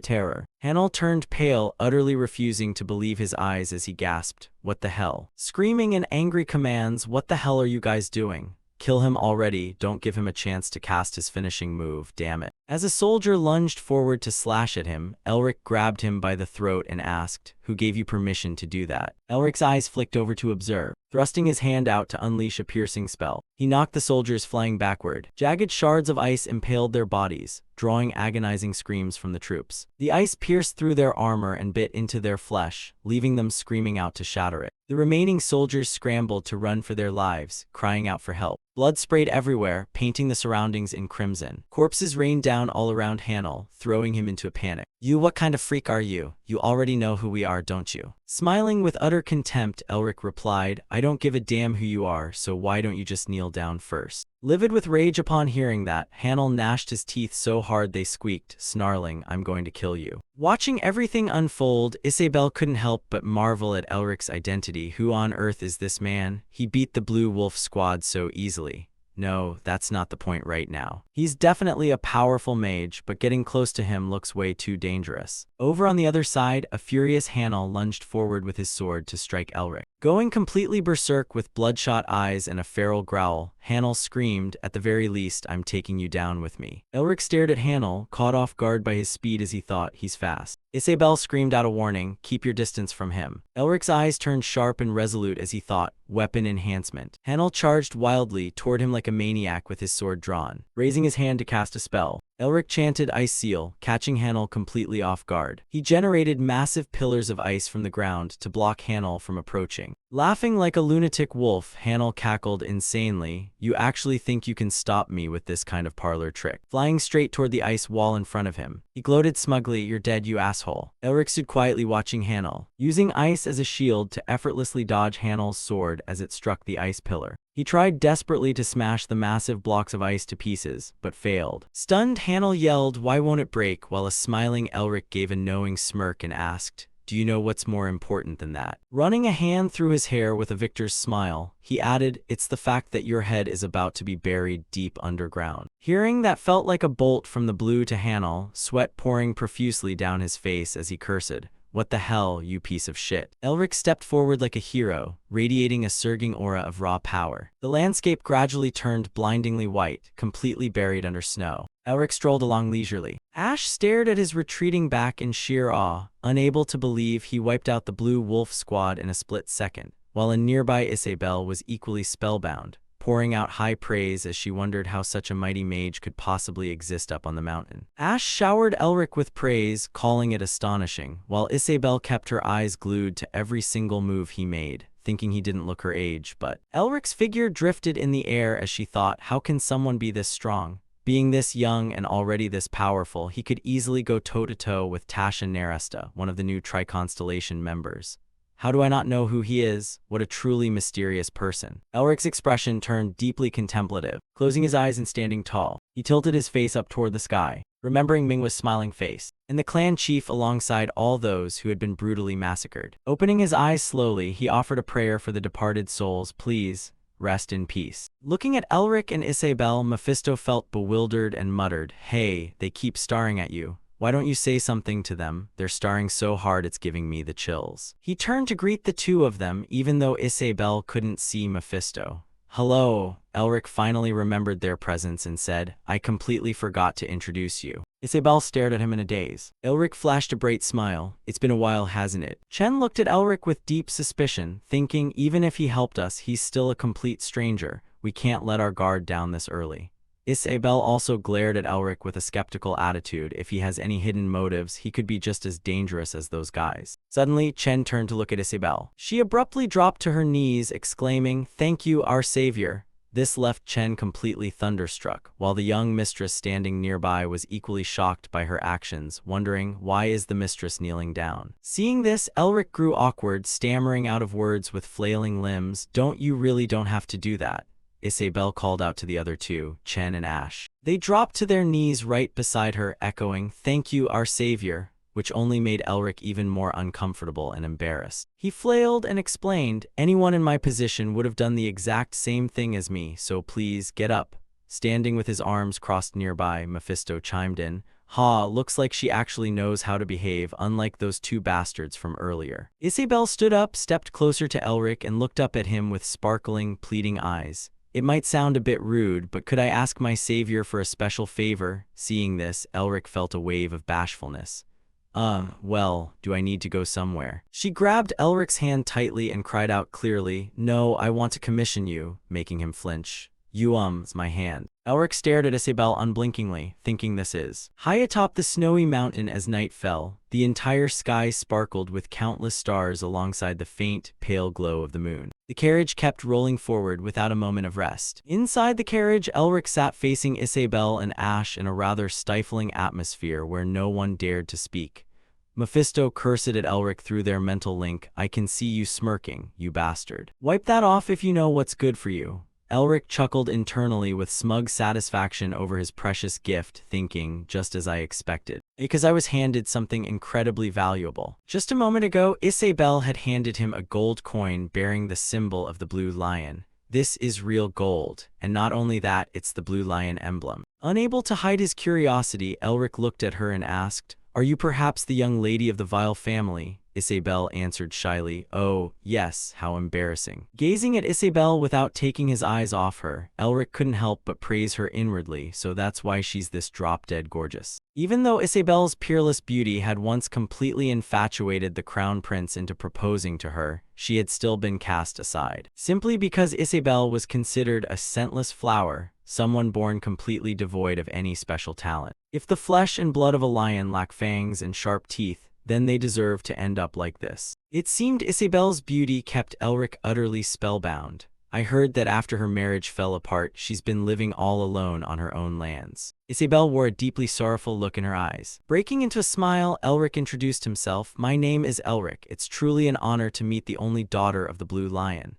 terror. Hanel turned pale, utterly refusing to believe his eyes as he gasped, "What the hell?" Screaming in angry commands, "What the hell are you guys doing? Kill him already, don't give him a chance to cast his finishing move, damn it." As a soldier lunged forward to slash at him, Elric grabbed him by the throat and asked, "Who gave you permission to do that?" Elric's eyes flicked over to observe, thrusting his hand out to unleash a piercing spell. He knocked the soldiers flying backward. Jagged shards of ice impaled their bodies, drawing agonizing screams from the troops. The ice pierced through their armor and bit into their flesh, leaving them screaming out to shatter it. The remaining soldiers scrambled to run for their lives, crying out for help. Blood sprayed everywhere, painting the surroundings in crimson. Corpses rained down all around Hanel, throwing him into a panic. "You, what kind of freak are you? You already know who we are, don't you?" Smiling with utter contempt, Elric replied, "I don't give a damn who you are, so why don't you just kneel down first?" Livid with rage upon hearing that, Hanel gnashed his teeth so hard they squeaked, snarling, "I'm going to kill you." Watching everything unfold, Isabel couldn't help but marvel at Elric's identity. Who on earth is this man? He beat the Blue Wolf squad so easily. No, that's not the point right now. He's definitely a powerful mage, but getting close to him looks way too dangerous. Over on the other side, a furious Hanel lunged forward with his sword to strike Elric. Going completely berserk with bloodshot eyes and a feral growl, Hanel screamed, "At the very least, I'm taking you down with me." Elric stared at Hanel, caught off guard by his speed as he thought, "He's fast." Isabel screamed out a warning, "Keep your distance from him." Elric's eyes turned sharp and resolute as he thought, weapon enhancement. Hanel charged wildly toward him like a maniac with his sword drawn. Raising his hand to cast a spell, Elric chanted Ice Seal, catching Hanel completely off guard. He generated massive pillars of ice from the ground to block Hanel from approaching. Laughing like a lunatic wolf, Hanel cackled insanely, "You actually think you can stop me with this kind of parlor trick?" Flying straight toward the ice wall in front of him, he gloated smugly, "You're dead, you asshole." Elric stood quietly watching Hanel, using ice as a shield to effortlessly dodge Hanel's sword as it struck the ice pillar. He tried desperately to smash the massive blocks of ice to pieces, but failed. Stunned, Hanel yelled, "Why won't it break?" while a smiling Elric gave a knowing smirk and asked, "Do you know what's more important than that?" Running a hand through his hair with a victor's smile, he added, "It's the fact that your head is about to be buried deep underground." Hearing that felt like a bolt from the blue to Hanel, sweat pouring profusely down his face as he cursed, "What the hell, you piece of shit." Elric stepped forward like a hero, radiating a surging aura of raw power. The landscape gradually turned blindingly white, completely buried under snow. Elric strolled along leisurely. Ash stared at his retreating back in sheer awe, unable to believe he wiped out the Blue Wolf squad in a split second, while a nearby Isabel was equally spellbound, pouring out high praise as she wondered how such a mighty mage could possibly exist up on the mountain. Ash showered Elric with praise, calling it astonishing, while Isabel kept her eyes glued to every single move he made, thinking he didn't look her age. But Elric's figure drifted in the air as she thought, how can someone be this strong? Being this young and already this powerful, he could easily go toe-to-toe with Tasha Neresta, one of the new Tri-Constellation members. How do I not know who he is? What a truly mysterious person. Elric's expression turned deeply contemplative. Closing his eyes and standing tall, he tilted his face up toward the sky, remembering Mingwa's smiling face, and the clan chief alongside all those who had been brutally massacred. Opening his eyes slowly, he offered a prayer for the departed souls. Please, rest in peace. Looking at Elric and Isabel, Mephisto felt bewildered and muttered, Hey, they keep staring at you. Why don't you say something to them? They're staring so hard it's giving me the chills. He turned to greet the two of them, even though Isabel couldn't see Mephisto. Hello. Elric finally remembered their presence and said, I completely forgot to introduce you. Isabel stared at him in a daze. Elric flashed a bright smile. It's been a while, hasn't it? Chen looked at Elric with deep suspicion, thinking even if he helped us, he's still a complete stranger. We can't let our guard down this early. Isabel also glared at Elric with a skeptical attitude. If he has any hidden motives, he could be just as dangerous as those guys. Suddenly, Chen turned to look at Isabel. She abruptly dropped to her knees, exclaiming, Thank you, our savior. This left Chen completely thunderstruck, while the young mistress standing nearby was equally shocked by her actions, wondering, why is the mistress kneeling down? Seeing this, Elric grew awkward, stammering out of words with flailing limbs. You really don't have to do that. Isabel called out to the other two, Chen and Ash. They dropped to their knees right beside her, echoing, Thank you, our savior, which only made Elric even more uncomfortable and embarrassed. He flailed and explained, Anyone in my position would have done the exact same thing as me, so please, get up. Standing with his arms crossed nearby, Mephisto chimed in, looks like she actually knows how to behave, unlike those two bastards from earlier. Isabel stood up, stepped closer to Elric, and looked up at him with sparkling, pleading eyes. It might sound a bit rude, but could I ask my savior for a special favor? Seeing this, Elric felt a wave of bashfulness. Well, do I need to go somewhere? She grabbed Elric's hand tightly and cried out clearly, No, I want to commission you, making him flinch. It's my hand. Elric stared at Isabel unblinkingly, thinking this is. High atop the snowy mountain as night fell, the entire sky sparkled with countless stars alongside the faint, pale glow of the moon. The carriage kept rolling forward without a moment of rest. Inside the carriage, Elric sat facing Isabel and Ash in a rather stifling atmosphere where no one dared to speak. Mephisto cursed at Elric through their mental link. I can see you smirking, you bastard. Wipe that off if you know what's good for you. Elric chuckled internally with smug satisfaction over his precious gift, thinking, just as I expected. Because I was handed something incredibly valuable. Just a moment ago, Isabel had handed him a gold coin bearing the symbol of the blue lion. This is real gold, and not only that, it's the blue lion emblem. Unable to hide his curiosity, Elric looked at her and asked, Are you perhaps the young lady of the vile family? Isabel answered shyly, Oh, yes, how embarrassing. Gazing at Isabel without taking his eyes off her, Elric couldn't help but praise her inwardly, so that's why she's this drop-dead gorgeous. Even though Isabel's peerless beauty had once completely infatuated the crown prince into proposing to her, she had still been cast aside. Simply because Isabel was considered a scentless flower, someone born completely devoid of any special talent. If the flesh and blood of a lion lack fangs and sharp teeth, then they deserve to end up like this. It seemed Isabel's beauty kept Elric utterly spellbound. I heard that after her marriage fell apart, she's been living all alone on her own lands. Isabel wore a deeply sorrowful look in her eyes. Breaking into a smile, Elric introduced himself. My name is Elric. It's truly an honor to meet the only daughter of the Blue Lion.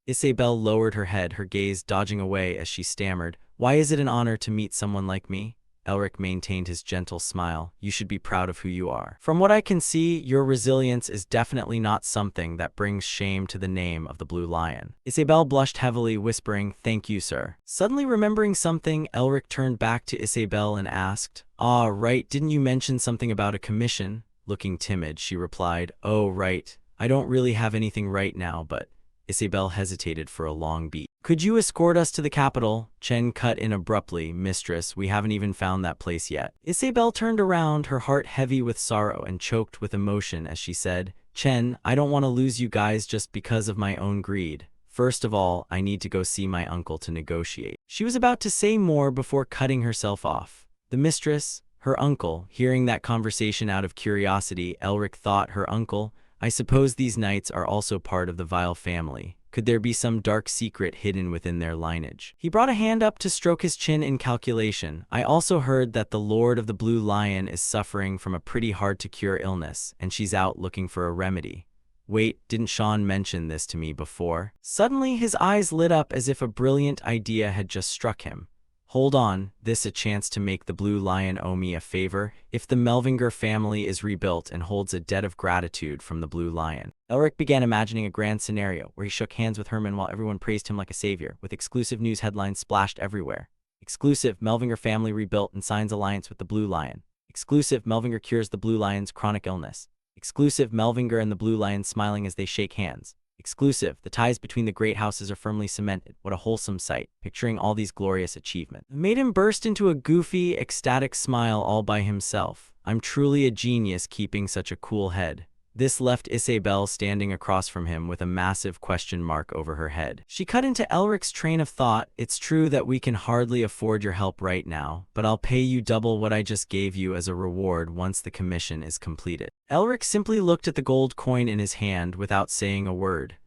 Isabel lowered her head, her gaze dodging away as she stammered, Why is it an honor to meet someone like me? Elric maintained his gentle smile. You should be proud of who you are. From what I can see, your resilience is definitely not something that brings shame to the name of the Blue Lion. Isabel blushed heavily, whispering, Thank you, sir. Suddenly remembering something, Elric turned back to Isabel and asked, Right, didn't you mention something about a commission? Looking timid, she replied, Oh, right. I don't really have anything right now, but... Isabel hesitated for a long beat. Could you escort us to the capital? Chen cut in abruptly. Mistress, we haven't even found that place yet. Isabel turned around, her heart heavy with sorrow and choked with emotion as she said, Chen, I don't want to lose you guys just because of my own greed. First of all, I need to go see my uncle to negotiate. She was about to say more before cutting herself off. The mistress, her uncle, hearing that conversation out of curiosity, Elric thought her uncle, I suppose these knights are also part of the vile family. Could there be some dark secret hidden within their lineage? He brought a hand up to stroke his chin in calculation. I also heard that the Lord of the Blue Lion is suffering from a pretty hard-to-cure illness, and she's out looking for a remedy. Wait, didn't Sean mention this to me before? Suddenly, his eyes lit up as if a brilliant idea had just struck him. Hold on, this a chance to make the Blue Lion owe me a favor? If the Melvinger family is rebuilt and holds a debt of gratitude from the Blue Lion. Elric began imagining a grand scenario where he shook hands with Herman while everyone praised him like a savior, with exclusive news headlines splashed everywhere. Exclusive, Melvinger family rebuilt and signs alliance with the Blue Lion. Exclusive, Melvinger cures the Blue Lion's chronic illness. Exclusive, Melvinger and the Blue Lion smiling as they shake hands. Exclusive, the ties between the great houses are firmly cemented. What a wholesome sight, picturing all these glorious achievements. Made him burst into a goofy, ecstatic smile all by himself. I'm truly a genius keeping such a cool head. This left Isabelle standing across from him with a massive question mark over her head. She cut into Elric's train of thought. It's true that we can hardly afford your help right now, but I'll pay you double what I just gave you as a reward once the commission is completed. Elric simply looked at the gold coin in his hand without saying a word.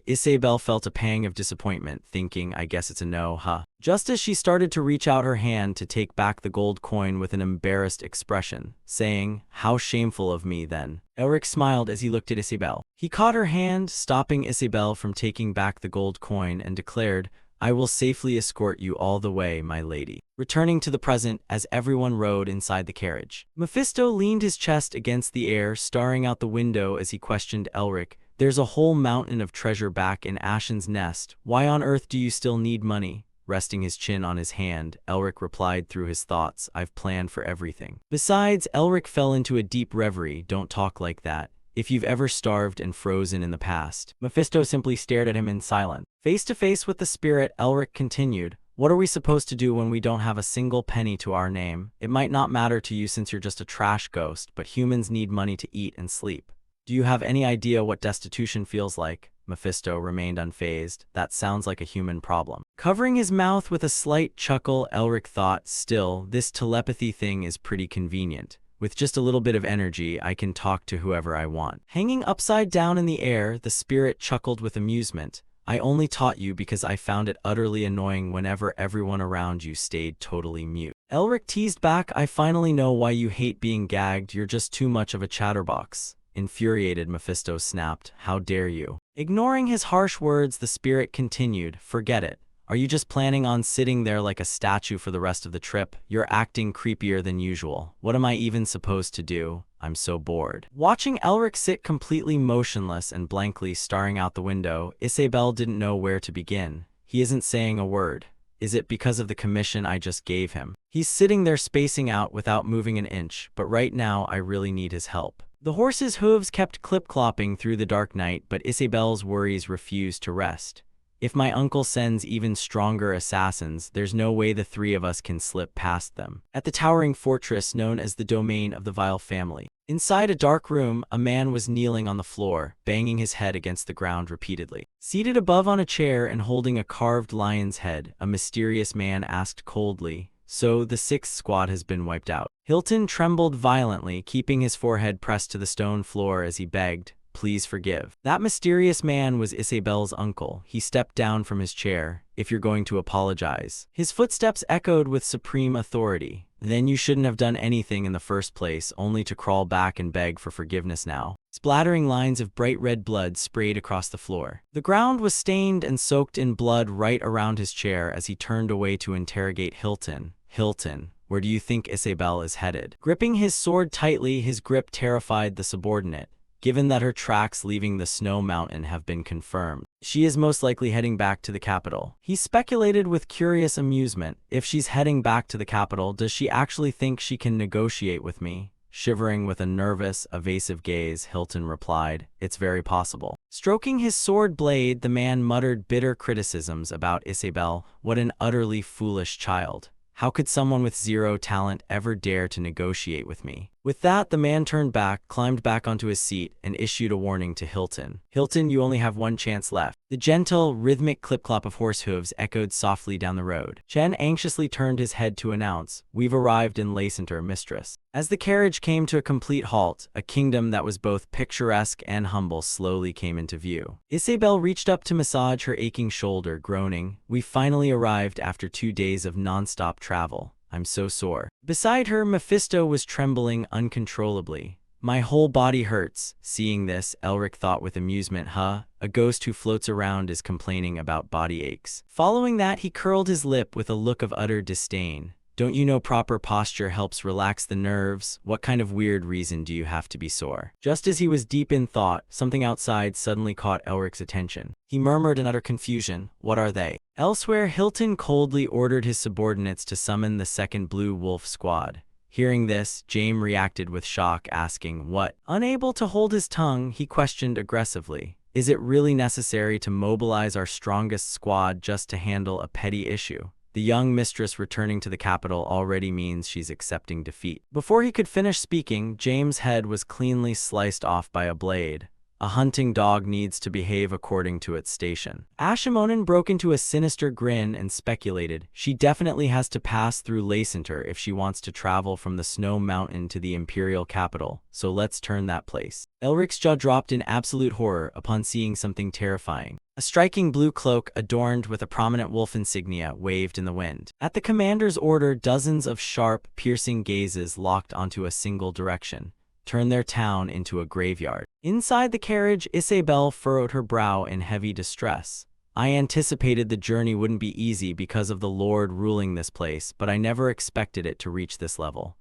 Isabelle felt a pang of disappointment, thinking, I guess it's a no, huh? Just as she started to reach out her hand to take back the gold coin with an embarrassed expression, saying, how shameful of me then. Elric smiled as he looked at Isabelle. He caught her hand, stopping Isabelle from taking back the gold coin, and declared, I will safely escort you all the way, my lady. Returning to the present as everyone rode inside the carriage. Mephisto leaned his chest against the air, staring out the window as he questioned Elric. There's a whole mountain of treasure back in Ashen's Nest. Why on earth do you still need money? Resting his chin on his hand, Elric replied through his thoughts, I've planned for everything. Besides, Elric fell into a deep reverie. Don't talk like that. If you've ever starved and frozen in the past. Mephisto simply stared at him in silence. Face to face with the spirit, Elric continued, what are we supposed to do when we don't have a single penny to our name? It might not matter to you since you're just a trash ghost, but humans need money to eat and sleep. Do you have any idea what destitution feels like? Mephisto remained unfazed. That sounds like a human problem. Covering his mouth with a slight chuckle, Elric thought, still, this telepathy thing is pretty convenient. With just a little bit of energy, I can talk to whoever I want. Hanging upside down in the air, the spirit chuckled with amusement. I only taught you because I found it utterly annoying whenever everyone around you stayed totally mute. Elric teased back, I finally know why you hate being gagged. You're just too much of a chatterbox. Infuriated, Mephisto snapped, how dare you? Ignoring his harsh words, the spirit continued, forget it. Are you just planning on sitting there like a statue for the rest of the trip? You're acting creepier than usual. What am I even supposed to do? I'm so bored. Watching Elric sit completely motionless and blankly staring out the window, Isabelle didn't know where to begin. He isn't saying a word. Is it because of the commission I just gave him? He's sitting there spacing out without moving an inch, but right now I really need his help. The horse's hooves kept clip-clopping through the dark night, but Isabelle's worries refused to rest. If my uncle sends even stronger assassins, there's no way the three of us can slip past them. At the towering fortress known as the domain of the Vile family. Inside a dark room, a man was kneeling on the floor, banging his head against the ground repeatedly. Seated above on a chair and holding a carved lion's head, a mysterious man asked coldly, so the sixth squad has been wiped out. Hilton trembled violently, keeping his forehead pressed to the stone floor as he begged, please forgive. That mysterious man was Isabelle's uncle. He stepped down from his chair. If you're going to apologize. His footsteps echoed with supreme authority. Then you shouldn't have done anything in the first place, only to crawl back and beg for forgiveness now. Splattering lines of bright red blood sprayed across the floor. The ground was stained and soaked in blood right around his chair as he turned away to interrogate Hilton. Hilton, where do you think Isabelle is headed? Gripping his sword tightly, his grip terrified the subordinate. Given that her tracks leaving the snow mountain have been confirmed, she is most likely heading back to the capital. He speculated with curious amusement. If she's heading back to the capital, does she actually think she can negotiate with me? Shivering with a nervous, evasive gaze, Hilton replied, it's very possible. Stroking his sword blade, the man muttered bitter criticisms about Isabelle. What an utterly foolish child. How could someone with zero talent ever dare to negotiate with me? With that, the man turned back, climbed back onto his seat, and issued a warning to Hilton. Hilton, you only have one chance left. The gentle, rhythmic clip-clop of horse hooves echoed softly down the road. Chen anxiously turned his head to announce, "We've arrived in Lacenter, mistress." As the carriage came to a complete halt, a kingdom that was both picturesque and humble slowly came into view. Isabel reached up to massage her aching shoulder, groaning, "We finally arrived after 2 days of non-stop travel. I'm so sore." Beside her, Mephisto was trembling uncontrollably. "My whole body hurts." Seeing this, Elric thought with amusement, a ghost who floats around is complaining about body aches. Following that, he curled his lip with a look of utter disdain. "Don't you know proper posture helps relax the nerves? What kind of weird reason do you have to be sore?" Just as he was deep in thought, something outside suddenly caught Elric's attention. He murmured in utter confusion, "What are they?" Elsewhere, Hilton coldly ordered his subordinates to summon the second Blue Wolf squad. Hearing this, James reacted with shock, asking, "What?" Unable to hold his tongue, he questioned aggressively, "Is it really necessary to mobilize our strongest squad just to handle a petty issue? The young mistress returning to the capital already means she's accepting defeat." Before he could finish speaking, James' head was cleanly sliced off by a blade. A hunting dog needs to behave according to its station. Ashimonen broke into a sinister grin and speculated, "She definitely has to pass through Lacenter if she wants to travel from the Snow Mountain to the imperial capital, so let's turn that place." Elric's jaw dropped in absolute horror upon seeing something terrifying. A striking blue cloak adorned with a prominent wolf insignia waved in the wind. At the commander's order, dozens of sharp, piercing gazes locked onto a single direction, turned their town into a graveyard. Inside the carriage, Isabel furrowed her brow in heavy distress. "I anticipated the journey wouldn't be easy because of the Lord ruling this place, but I never expected it to reach this level."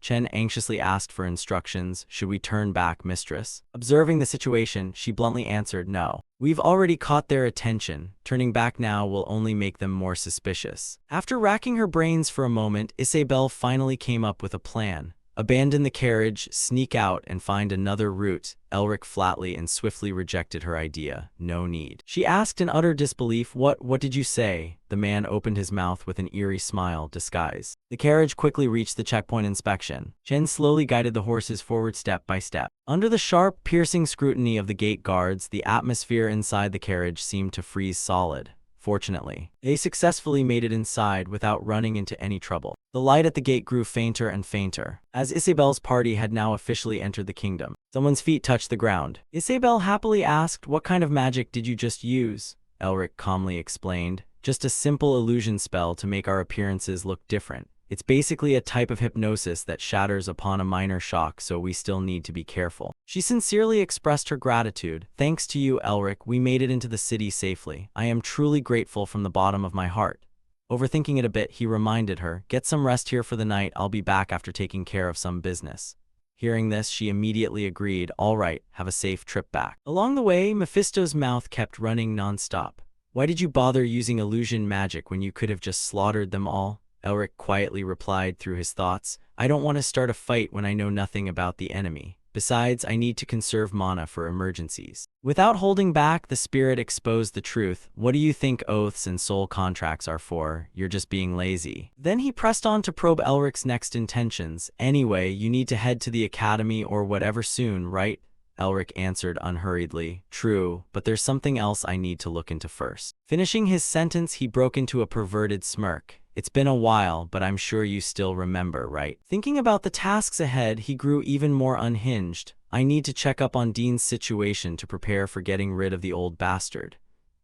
Chen anxiously asked for instructions. "Should we turn back, mistress?" Observing the situation, she bluntly answered, "No. We've already caught their attention. Turning back now will only make them more suspicious." After racking her brains for a moment, Isabel finally came up with a plan. "Abandon the carriage, sneak out, and find another route." Elric flatly and swiftly rejected her idea. "No need." She asked in utter disbelief, What did you say?" The man opened his mouth with an eerie smile, disguise. The carriage quickly reached the checkpoint inspection. Chen slowly guided the horses forward step by step. Under the sharp, piercing scrutiny of the gate guards, the atmosphere inside the carriage seemed to freeze solid. Fortunately, they successfully made it inside without running into any trouble. The light at the gate grew fainter and fainter, as Isabel's party had now officially entered the kingdom. Someone's feet touched the ground. Isabel happily asked, "What kind of magic did you just use?" Elric calmly explained, "Just a simple illusion spell to make our appearances look different. It's basically a type of hypnosis that shatters upon a minor shock, so we still need to be careful." She sincerely expressed her gratitude. "Thanks to you, Elric, we made it into the city safely. I am truly grateful from the bottom of my heart." Overthinking it a bit, he reminded her, "Get some rest here for the night. I'll be back after taking care of some business." Hearing this, she immediately agreed, "All right, have a safe trip back." Along the way, Mephisto's mouth kept running non-stop. "Why did you bother using illusion magic when you could have just slaughtered them all?" Elric quietly replied through his thoughts, "I don't want to start a fight when I know nothing about the enemy. Besides, I need to conserve mana for emergencies." Without holding back, the spirit exposed the truth. "What do you think oaths and soul contracts are for? You're just being lazy." Then he pressed on to probe Elric's next intentions. "Anyway, you need to head to the academy or whatever soon, right?" Elric answered unhurriedly, "True, but there's something else I need to look into first." Finishing his sentence, he broke into a perverted smirk. "It's been a while, but I'm sure you still remember, right?" Thinking about the tasks ahead, he grew even more unhinged. "I need to check up on Dean's situation to prepare for getting rid of the old bastard."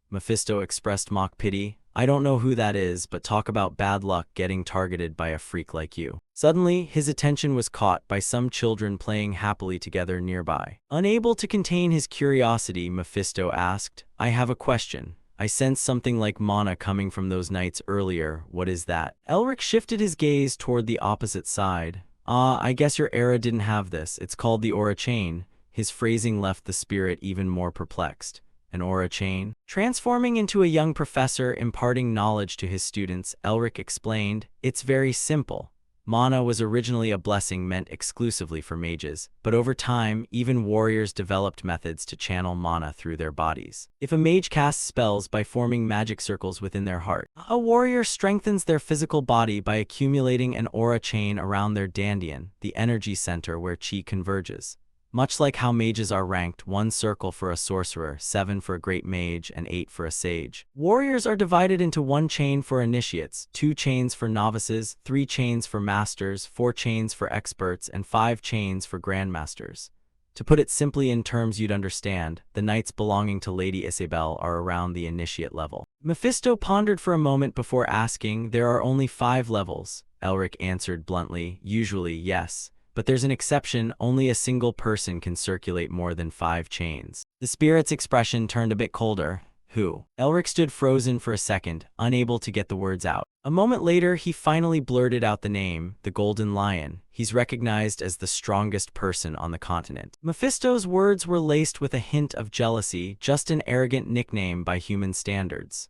Mephisto expressed mock pity. "I don't know who that is, but talk about bad luck getting targeted by a freak like you." Suddenly, his attention was caught by some children playing happily together nearby. Unable to contain his curiosity, Mephisto asked, "I have a question. I sensed something like mana coming from those knights earlier. What is that?" Elric shifted his gaze toward the opposite side. I guess your era didn't have this. It's called the aura chain." His phrasing left the spirit even more perplexed. "An aura chain?" Transforming into a young professor imparting knowledge to his students, Elric explained, "It's very simple. Mana was originally a blessing meant exclusively for mages, but over time, even warriors developed methods to channel mana through their bodies. If a mage casts spells by forming magic circles within their heart, a warrior strengthens their physical body by accumulating an aura chain around their dandian, the energy center where chi converges. Much like how mages are ranked, 1 circle for a sorcerer, 7 for a great mage, and 8 for a sage. Warriors are divided into 1 chain for initiates, 2 chains for novices, 3 chains for masters, 4 chains for experts, and 5 chains for grandmasters. To put it simply in terms you'd understand, the knights belonging to Lady Isabel are around the initiate level. Mephisto pondered for a moment before asking, "There are only 5 levels." Elric answered bluntly, "Usually, yes. But there's an exception, only a single person can circulate more than 5 chains." The spirit's expression turned a bit colder. "Who?" Elric stood frozen for a second, unable to get the words out. A moment later, he finally blurted out the name, the Golden Lion. "He's recognized as the strongest person on the continent." Mephisto's words were laced with a hint of jealousy, just an arrogant nickname by human standards.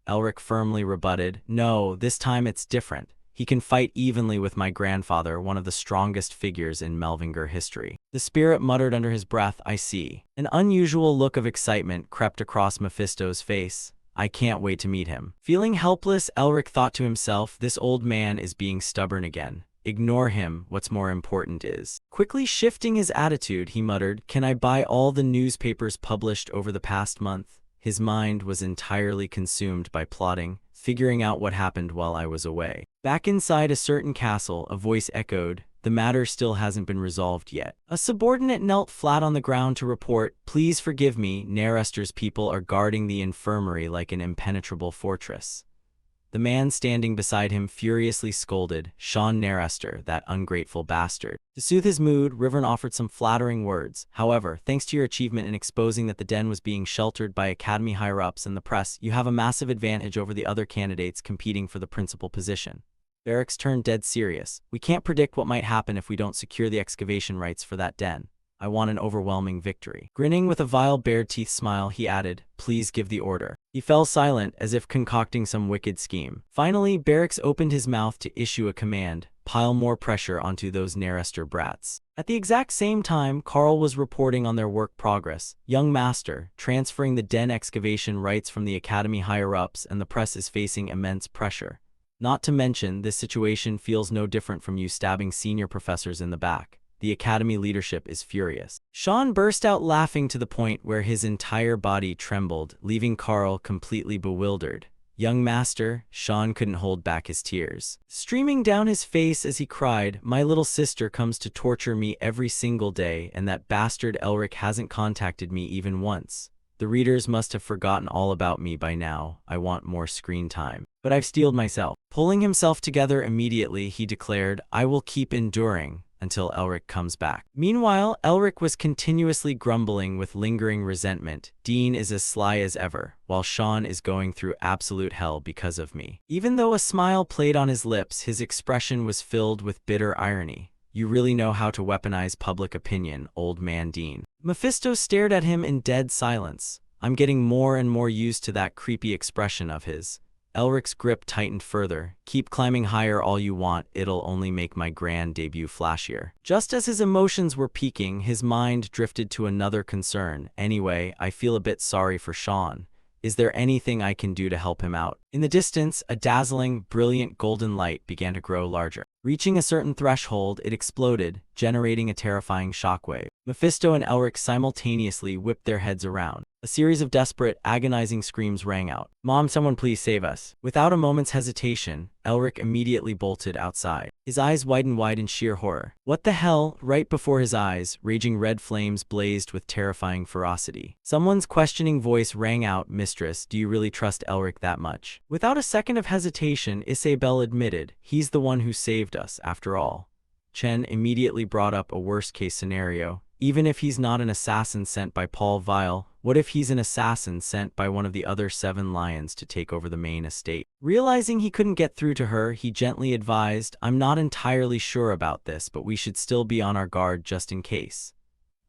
Elric firmly rebutted, "No, this time it's different. He can fight evenly with my grandfather, one of the strongest figures in Melvinger history." The spirit muttered under his breath, "I see." An unusual look of excitement crept across Mephisto's face. "I can't wait to meet him." Feeling helpless, Elric thought to himself, this old man is being stubborn again. Ignore him, what's more important is. Quickly shifting his attitude, he muttered, "Can I buy all the newspapers published over the past month?" His mind was entirely consumed by plotting, figuring out what happened while I was away. Back inside a certain castle, a voice echoed, "The matter still hasn't been resolved yet." A subordinate knelt flat on the ground to report, "Please forgive me, Narestor's people are guarding the infirmary like an impenetrable fortress." The man standing beside him furiously scolded, "Sean Narestor, that ungrateful bastard." To soothe his mood, Rivern offered some flattering words. "However, thanks to your achievement in exposing that the den was being sheltered by Academy higher-ups and the press, you have a massive advantage over the other candidates competing for the principal position." Barracks turned dead serious. "We can't predict what might happen if we don't secure the excavation rights for that den. I want an overwhelming victory." Grinning with a vile bare-teeth smile, he added, "Please give the order." He fell silent, as if concocting some wicked scheme. Finally, Barracks opened his mouth to issue a command, "Pile more pressure onto those Narestor brats." At the exact same time, Carl was reporting on their work progress. "Young Master, transferring the den excavation rights from the Academy higher-ups, and the press is facing immense pressure. Not to mention, this situation feels no different from you stabbing senior professors in the back. The Academy leadership is furious." Sean burst out laughing to the point where his entire body trembled, leaving Carl completely bewildered. "Young Master," Sean couldn't hold back his tears streaming down his face as he cried, "My little sister comes to torture me every single day, and that bastard Elric hasn't contacted me even once. The readers must have forgotten all about me by now. I want more screen time. But I've steeled myself." Pulling himself together immediately, he declared, "I will keep enduring until Elric comes back." Meanwhile, Elric was continuously grumbling with lingering resentment. "Dean is as sly as ever, while Sean is going through absolute hell because of me." Even though a smile played on his lips, his expression was filled with bitter irony. "You really know how to weaponize public opinion, old man Dean." Mephisto stared at him in dead silence. "I'm getting more and more used to that creepy expression of his." Elric's grip tightened further. "Keep climbing higher all you want, it'll only make my grand debut flashier." Just as his emotions were peaking, his mind drifted to another concern. "Anyway, I feel a bit sorry for Sean. Is there anything I can do to help him out?" In the distance, a dazzling, brilliant golden light began to grow larger. Reaching a certain threshold, it exploded, generating a terrifying shockwave. Mephisto and Elric simultaneously whipped their heads around. A series of desperate, agonizing screams rang out. "Mom, someone please save us." Without a moment's hesitation, Elric immediately bolted outside. His eyes widened wide in sheer horror. What the hell? Right before his eyes, raging red flames blazed with terrifying ferocity. Someone's questioning voice rang out, "Mistress, do you really trust Elric that much?" Without a second of hesitation, Isabel admitted, "He's the one who saved us, after all." Chen immediately brought up a worst-case scenario. "Even if he's not an assassin sent by Paul Vile, what if he's an assassin sent by one of the other 7 lions to take over the main estate?" Realizing he couldn't get through to her, he gently advised, "I'm not entirely sure about this, but we should still be on our guard just in case."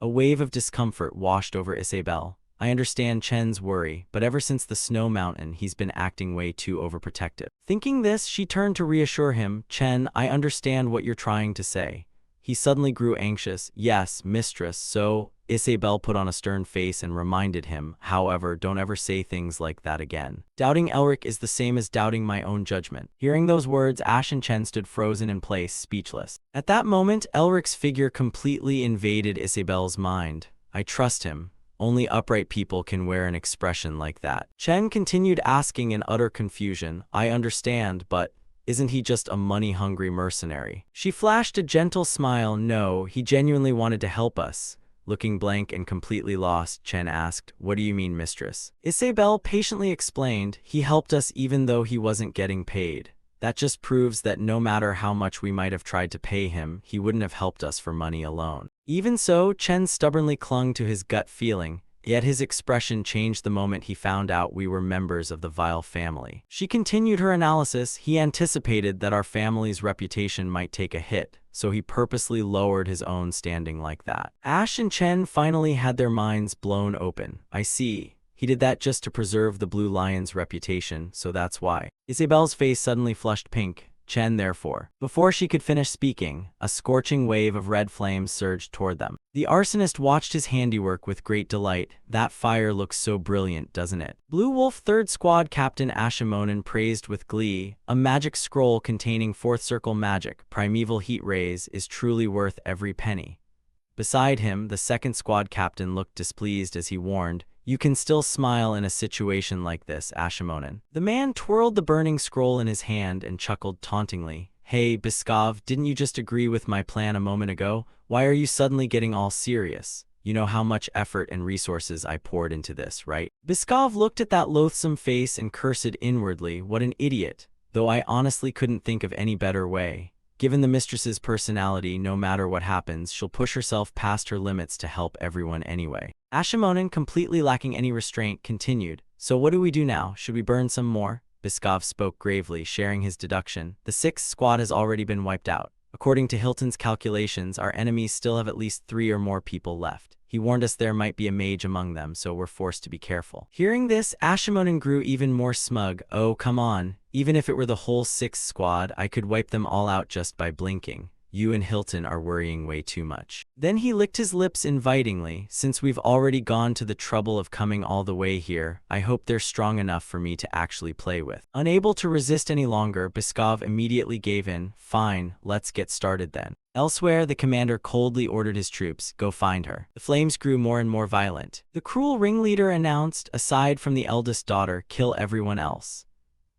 A wave of discomfort washed over Isabel. I understand Chen's worry, but ever since the snow mountain, he's been acting way too overprotective. Thinking this, she turned to reassure him. Chen, I understand what you're trying to say. He suddenly grew anxious. Yes, mistress, so… Isabel put on a stern face and reminded him, however, don't ever say things like that again. Doubting Elric is the same as doubting my own judgment. Hearing those words, Ash and Chen stood frozen in place, speechless. At that moment, Elric's figure completely invaded Isabel's mind. I trust him. Only upright people can wear an expression like that. Chen continued asking in utter confusion, I understand, but… isn't he just a money-hungry mercenary? She flashed a gentle smile. No, he genuinely wanted to help us. Looking blank and completely lost, Chen asked, what do you mean, mistress? Isabel patiently explained, he helped us even though he wasn't getting paid. That just proves that no matter how much we might have tried to pay him, he wouldn't have helped us for money alone. Even so, Chen stubbornly clung to his gut feeling, yet his expression changed the moment he found out we were members of the Vile family. She continued her analysis. He anticipated that our family's reputation might take a hit, so he purposely lowered his own standing like that. Ash and Chen finally had their minds blown open. I see. He did that just to preserve the Blue Lion's reputation, so that's why. Isabel's face suddenly flushed pink. Chen, therefore. Before she could finish speaking, a scorching wave of red flames surged toward them. The arsonist watched his handiwork with great delight. That fire looks so brilliant, doesn't it? Blue Wolf 3rd Squad Captain Ashimonen praised with glee. A magic scroll containing 4th circle magic, primeval heat rays, is truly worth every penny. Beside him, the 2nd Squad Captain looked displeased as he warned, you can still smile in a situation like this, Ashimonen. The man twirled the burning scroll in his hand and chuckled tauntingly. Hey, Biskov, didn't you just agree with my plan a moment ago? Why are you suddenly getting all serious? You know how much effort and resources I poured into this, right? Biskov looked at that loathsome face and cursed inwardly. What an idiot. Though I honestly couldn't think of any better way. Given the mistress's personality, no matter what happens, she'll push herself past her limits to help everyone anyway. Ashimonen, completely lacking any restraint, continued. So what do we do now? Should we burn some more? Biskov spoke gravely, sharing his deduction. The 6th squad has already been wiped out. According to Hilton's calculations, our enemies still have at least 3 or more people left. He warned us there might be a mage among them, so we're forced to be careful. Hearing this, Ashimonen grew even more smug. Oh, come on. Even if it were the whole 6th squad, I could wipe them all out just by blinking. You and Hilton are worrying way too much. Then he licked his lips invitingly. Since we've already gone to the trouble of coming all the way here, I hope they're strong enough for me to actually play with. Unable to resist any longer, Biskov immediately gave in. Fine, let's get started then. Elsewhere, the commander coldly ordered his troops, go find her. The flames grew more and more violent. The cruel ringleader announced, aside from the eldest daughter, kill everyone else.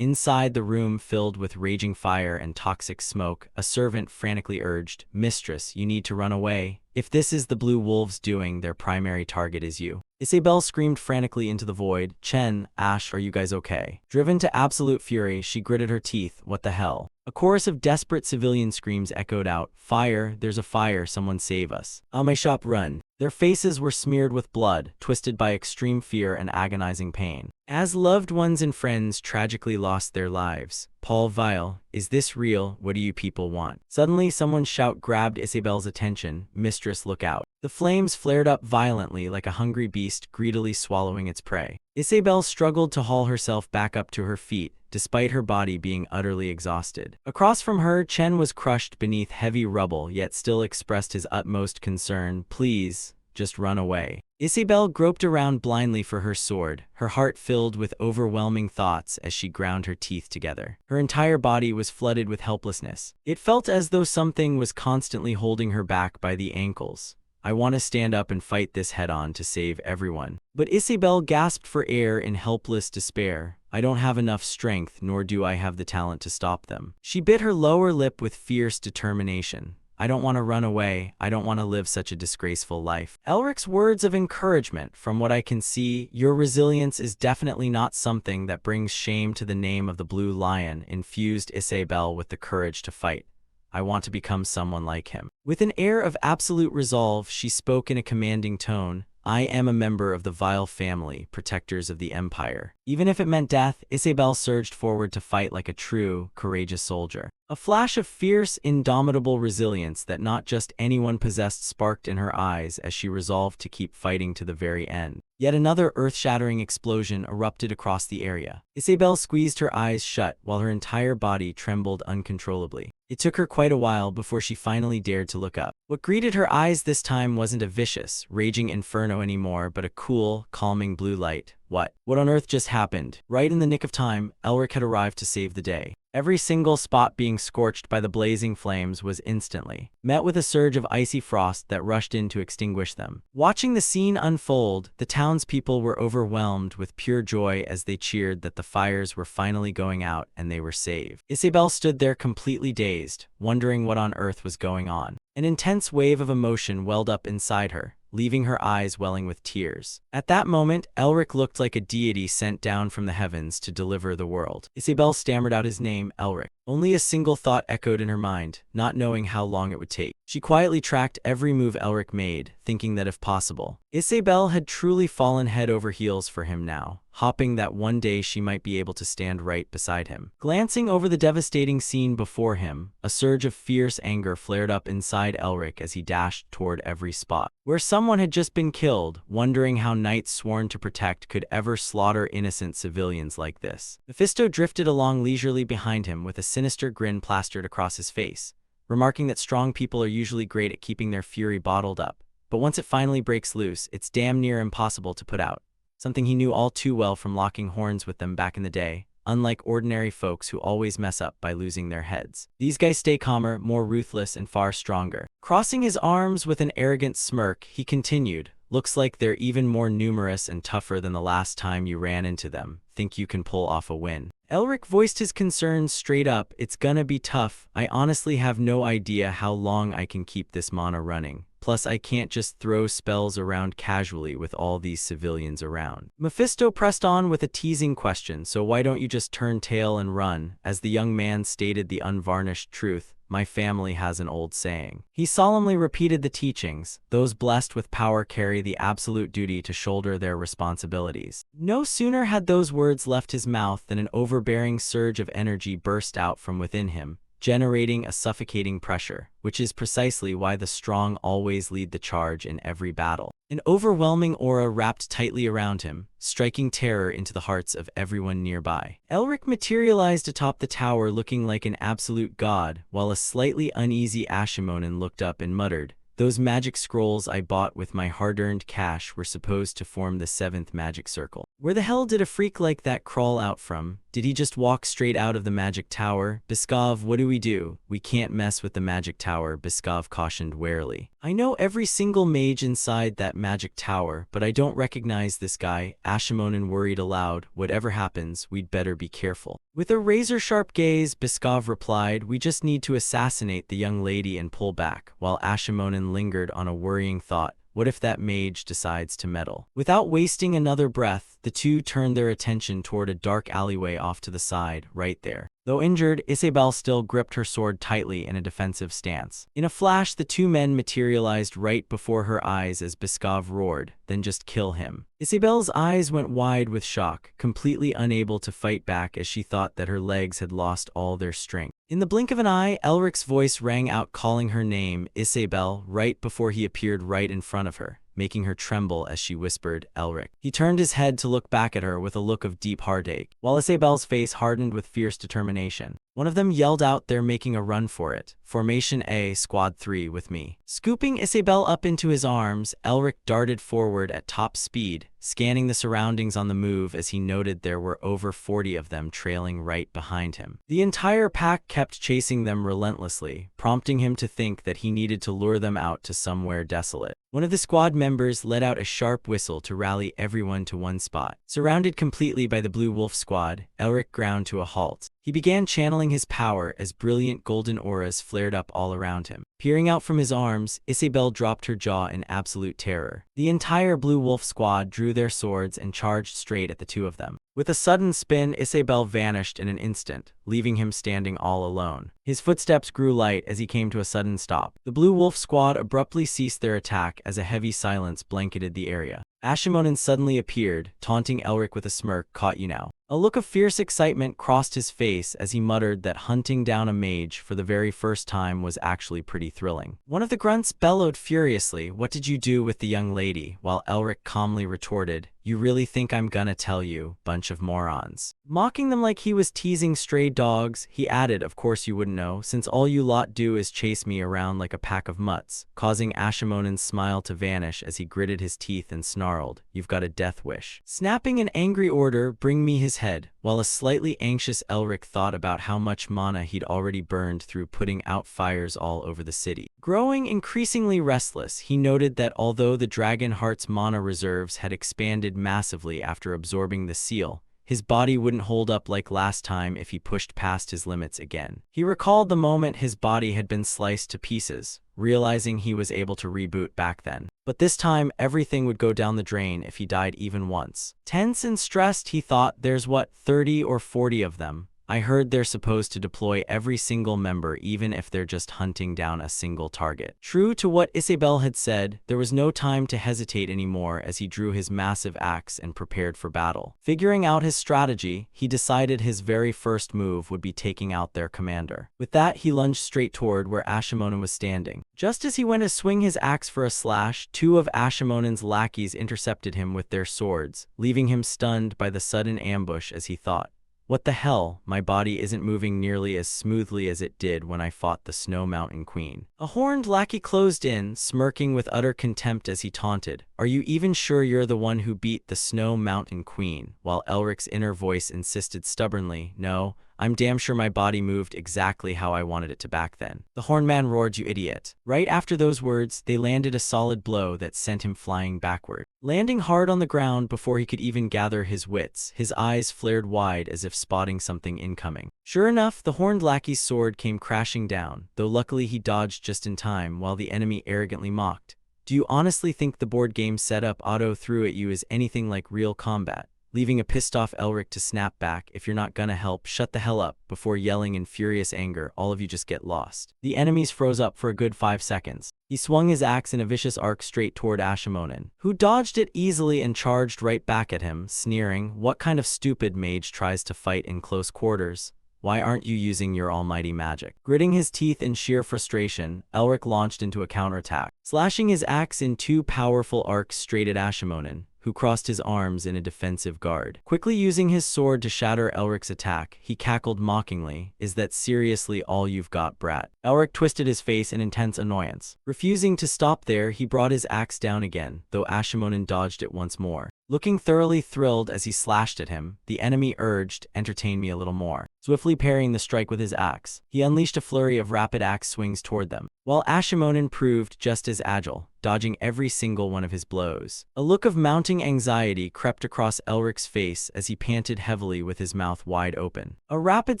Inside the room filled with raging fire and toxic smoke, a servant frantically urged, Mistress, you need to run away. If this is the Blue Wolves' doing, their primary target is you. Isabel screamed frantically into the void. Chen, Ash, are you guys okay? Driven to absolute fury, she gritted her teeth. What the hell? A chorus of desperate civilian screams echoed out. Fire, there's a fire, someone save us. My shop, run. Their faces were smeared with blood, twisted by extreme fear and agonizing pain. As loved ones and friends tragically lost their lives. Paul Vile, is this real? What do you people want? Suddenly, someone's shout grabbed Isabel's attention. Mistress, look out. The flames flared up violently like a hungry beast greedily swallowing its prey. Isabel struggled to haul herself back up to her feet, despite her body being utterly exhausted. Across from her, Chen was crushed beneath heavy rubble, yet still expressed his utmost concern. Please, just run away. Isabel groped around blindly for her sword, her heart filled with overwhelming thoughts as she ground her teeth together. Her entire body was flooded with helplessness. It felt as though something was constantly holding her back by the ankles. I want to stand up and fight this head-on to save everyone. But Isabel gasped for air in helpless despair. I don't have enough strength, nor do I have the talent to stop them. She bit her lower lip with fierce determination. I don't want to run away. I don't want to live such a disgraceful life. Elric's words of encouragement, from what I can see, your resilience is definitely not something that brings shame to the name of the Blue Lion, infused Isabel with the courage to fight. I want to become someone like him. With an air of absolute resolve, she spoke in a commanding tone. I am a member of the Vile family, protectors of the Empire. Even if it meant death, Isabel surged forward to fight like a true, courageous soldier. A flash of fierce, indomitable resilience that not just anyone possessed sparked in her eyes as she resolved to keep fighting to the very end. Yet another earth-shattering explosion erupted across the area. Isabelle squeezed her eyes shut while her entire body trembled uncontrollably. It took her quite a while before she finally dared to look up. What greeted her eyes this time wasn't a vicious, raging inferno anymore, but a cool, calming blue light. What on earth just happened? Right in the nick of time, Elric had arrived to save the day. Every single spot being scorched by the blazing flames was instantly met with a surge of icy frost that rushed in to extinguish them. Watching the scene unfold, the townspeople were overwhelmed with pure joy as they cheered that the fires were finally going out and they were saved. Isabelle stood there completely dazed, wondering what on earth was going on. An intense wave of emotion welled up inside her, leaving her eyes welling with tears. At that moment, Elric looked like a deity sent down from the heavens to deliver the world. Isabelle stammered out his name, Elric. Only a single thought echoed in her mind, not knowing how long it would take. She quietly tracked every move Elric made, thinking that if possible, Isabelle had truly fallen head over heels for him now, hoping that one day she might be able to stand right beside him. Glancing over the devastating scene before him, a surge of fierce anger flared up inside Elric as he dashed toward every spot where someone had just been killed, wondering how knights sworn to protect could ever slaughter innocent civilians like this. Mephisto drifted along leisurely behind him with a sinister grin plastered across his face, remarking that strong people are usually great at keeping their fury bottled up, but once it finally breaks loose, it's damn near impossible to put out. Something he knew all too well from locking horns with them back in the day, unlike ordinary folks who always mess up by losing their heads. These guys stay calmer, more ruthless, and far stronger. Crossing his arms with an arrogant smirk, he continued, "Looks like they're even more numerous and tougher than the last time you ran into them. Think you can pull off a win?" Elric voiced his concerns straight up. "It's gonna be tough. I honestly have no idea how long I can keep this mana running. Plus, I can't just throw spells around casually with all these civilians around." Mephisto pressed on with a teasing question, "So why don't you just turn tail and run?" As the young man stated the unvarnished truth, "My family has an old saying." He solemnly repeated the teachings, "Those blessed with power carry the absolute duty to shoulder their responsibilities." No sooner had those words left his mouth than an overbearing surge of energy burst out from within him, generating a suffocating pressure, which is precisely why the strong always lead the charge in every battle. An overwhelming aura wrapped tightly around him, striking terror into the hearts of everyone nearby. Elric materialized atop the tower looking like an absolute god, while a slightly uneasy Ashimonin looked up and muttered, "Those magic scrolls I bought with my hard-earned cash were supposed to form the 7th magic circle. Where the hell did a freak like that crawl out from? Did he just walk straight out of the magic tower? Biskov, what do? We can't mess with the magic tower," Biskov cautioned warily. "I know every single mage inside that magic tower, but I don't recognize this guy," Ashimonin worried aloud. "Whatever happens, we'd better be careful." With a razor-sharp gaze, Biskov replied, "We just need to assassinate the young lady and pull back," while Ashimonin lingered on a worrying thought. What if that mage decides to meddle? Without wasting another breath, the two turned their attention toward a dark alleyway off to the side, right there. Though injured, Isabelle still gripped her sword tightly in a defensive stance. In a flash, the two men materialized right before her eyes as Biskov roared, "Then just kill him." Isabelle's eyes went wide with shock, completely unable to fight back as she thought that her legs had lost all their strength. In the blink of an eye, Elric's voice rang out calling her name, Isabelle, right before he appeared right in front of her, making her tremble as she whispered, "Elric." He turned his head to look back at her with a look of deep heartache, while Isabelle's face hardened with fierce determination. One of them yelled out, "They're making a run for it. Formation A, Squad 3 with me." Scooping Isabelle up into his arms, Elric darted forward at top speed, scanning the surroundings on the move as he noted there were over 40 of them trailing right behind him. The entire pack kept chasing them relentlessly, prompting him to think that he needed to lure them out to somewhere desolate. One of the squad members let out a sharp whistle to rally everyone to one spot. Surrounded completely by the Blue Wolf squad, Elric ground to a halt. He began channeling his power as brilliant golden auras flared up all around him. Peering out from his arms, Isabelle dropped her jaw in absolute terror. The entire Blue Wolf squad drew their swords and charged straight at the two of them. With a sudden spin, Isabelle vanished in an instant, leaving him standing all alone. His footsteps grew light as he came to a sudden stop. The Blue Wolf squad abruptly ceased their attack as a heavy silence blanketed the area. Ashimonin suddenly appeared, taunting Elric with a smirk, "Caught you now." A look of fierce excitement crossed his face as he muttered that hunting down a mage for the very first time was actually pretty thrilling. One of the grunts bellowed furiously, "What did you do with the young lady?" while Elric calmly retorted, "You really think I'm gonna tell you, bunch of morons." Mocking them like he was teasing stray dogs, he added, "Of course you wouldn't know, since all you lot do is chase me around like a pack of mutts," causing Ashimonen's smile to vanish as he gritted his teeth and snarled, "You've got a death wish." Snapping an angry order, "Bring me his head," while a slightly anxious Elric thought about how much mana he'd already burned through putting out fires all over the city. Growing increasingly restless, he noted that although the Dragonheart's mana reserves had expanded massively after absorbing the seal, his body wouldn't hold up like last time if he pushed past his limits again. He recalled the moment his body had been sliced to pieces, realizing he was able to reboot back then. But this time, everything would go down the drain if he died even once. Tense and stressed, he thought, "There's what, 30 or 40 of them? I heard they're supposed to deploy every single member even if they're just hunting down a single target." True to what Isabel had said, there was no time to hesitate anymore as he drew his massive axe and prepared for battle. Figuring out his strategy, he decided his very first move would be taking out their commander. With that, he lunged straight toward where Ashimonen was standing. Just as he went to swing his axe for a slash, two of Ashimonen's lackeys intercepted him with their swords, leaving him stunned by the sudden ambush as he thought, "What the hell, my body isn't moving nearly as smoothly as it did when I fought the Snow Mountain Queen." A horned lackey closed in, smirking with utter contempt as he taunted, "Are you even sure you're the one who beat the Snow Mountain Queen?" While Elric's inner voice insisted stubbornly, "No, I'm damn sure my body moved exactly how I wanted it to back then." The horned man roared, "You idiot." Right after those words, they landed a solid blow that sent him flying backward. Landing hard on the ground before he could even gather his wits, his eyes flared wide as if spotting something incoming. Sure enough, the horned lackey's sword came crashing down, though luckily he dodged just in time while the enemy arrogantly mocked, "Do you honestly think the board game setup Otto threw at you is anything like real combat?" Leaving a pissed-off Elric to snap back, "If you're not gonna help, shut the hell up," before yelling in furious anger, "All of you just get lost." The enemies froze up for a good 5 seconds. He swung his axe in a vicious arc straight toward Ashimonen, who dodged it easily and charged right back at him, sneering, "What kind of stupid mage tries to fight in close quarters? Why aren't you using your almighty magic?" Gritting his teeth in sheer frustration, Elric launched into a counterattack, slashing his axe in 2 powerful arcs straight at Ashimonen, who crossed his arms in a defensive guard. Quickly using his sword to shatter Elric's attack, he cackled mockingly, "Is that seriously all you've got, brat?" Elric twisted his face in intense annoyance. Refusing to stop there, he brought his axe down again, though Ashimonen dodged it once more. Looking thoroughly thrilled as he slashed at him, the enemy urged, "Entertain me a little more." Swiftly parrying the strike with his axe, he unleashed a flurry of rapid axe swings toward them, while Ashimonen proved just as agile, dodging every single one of his blows. A look of mounting anxiety crept across Elric's face as he panted heavily with his mouth wide open. A rapid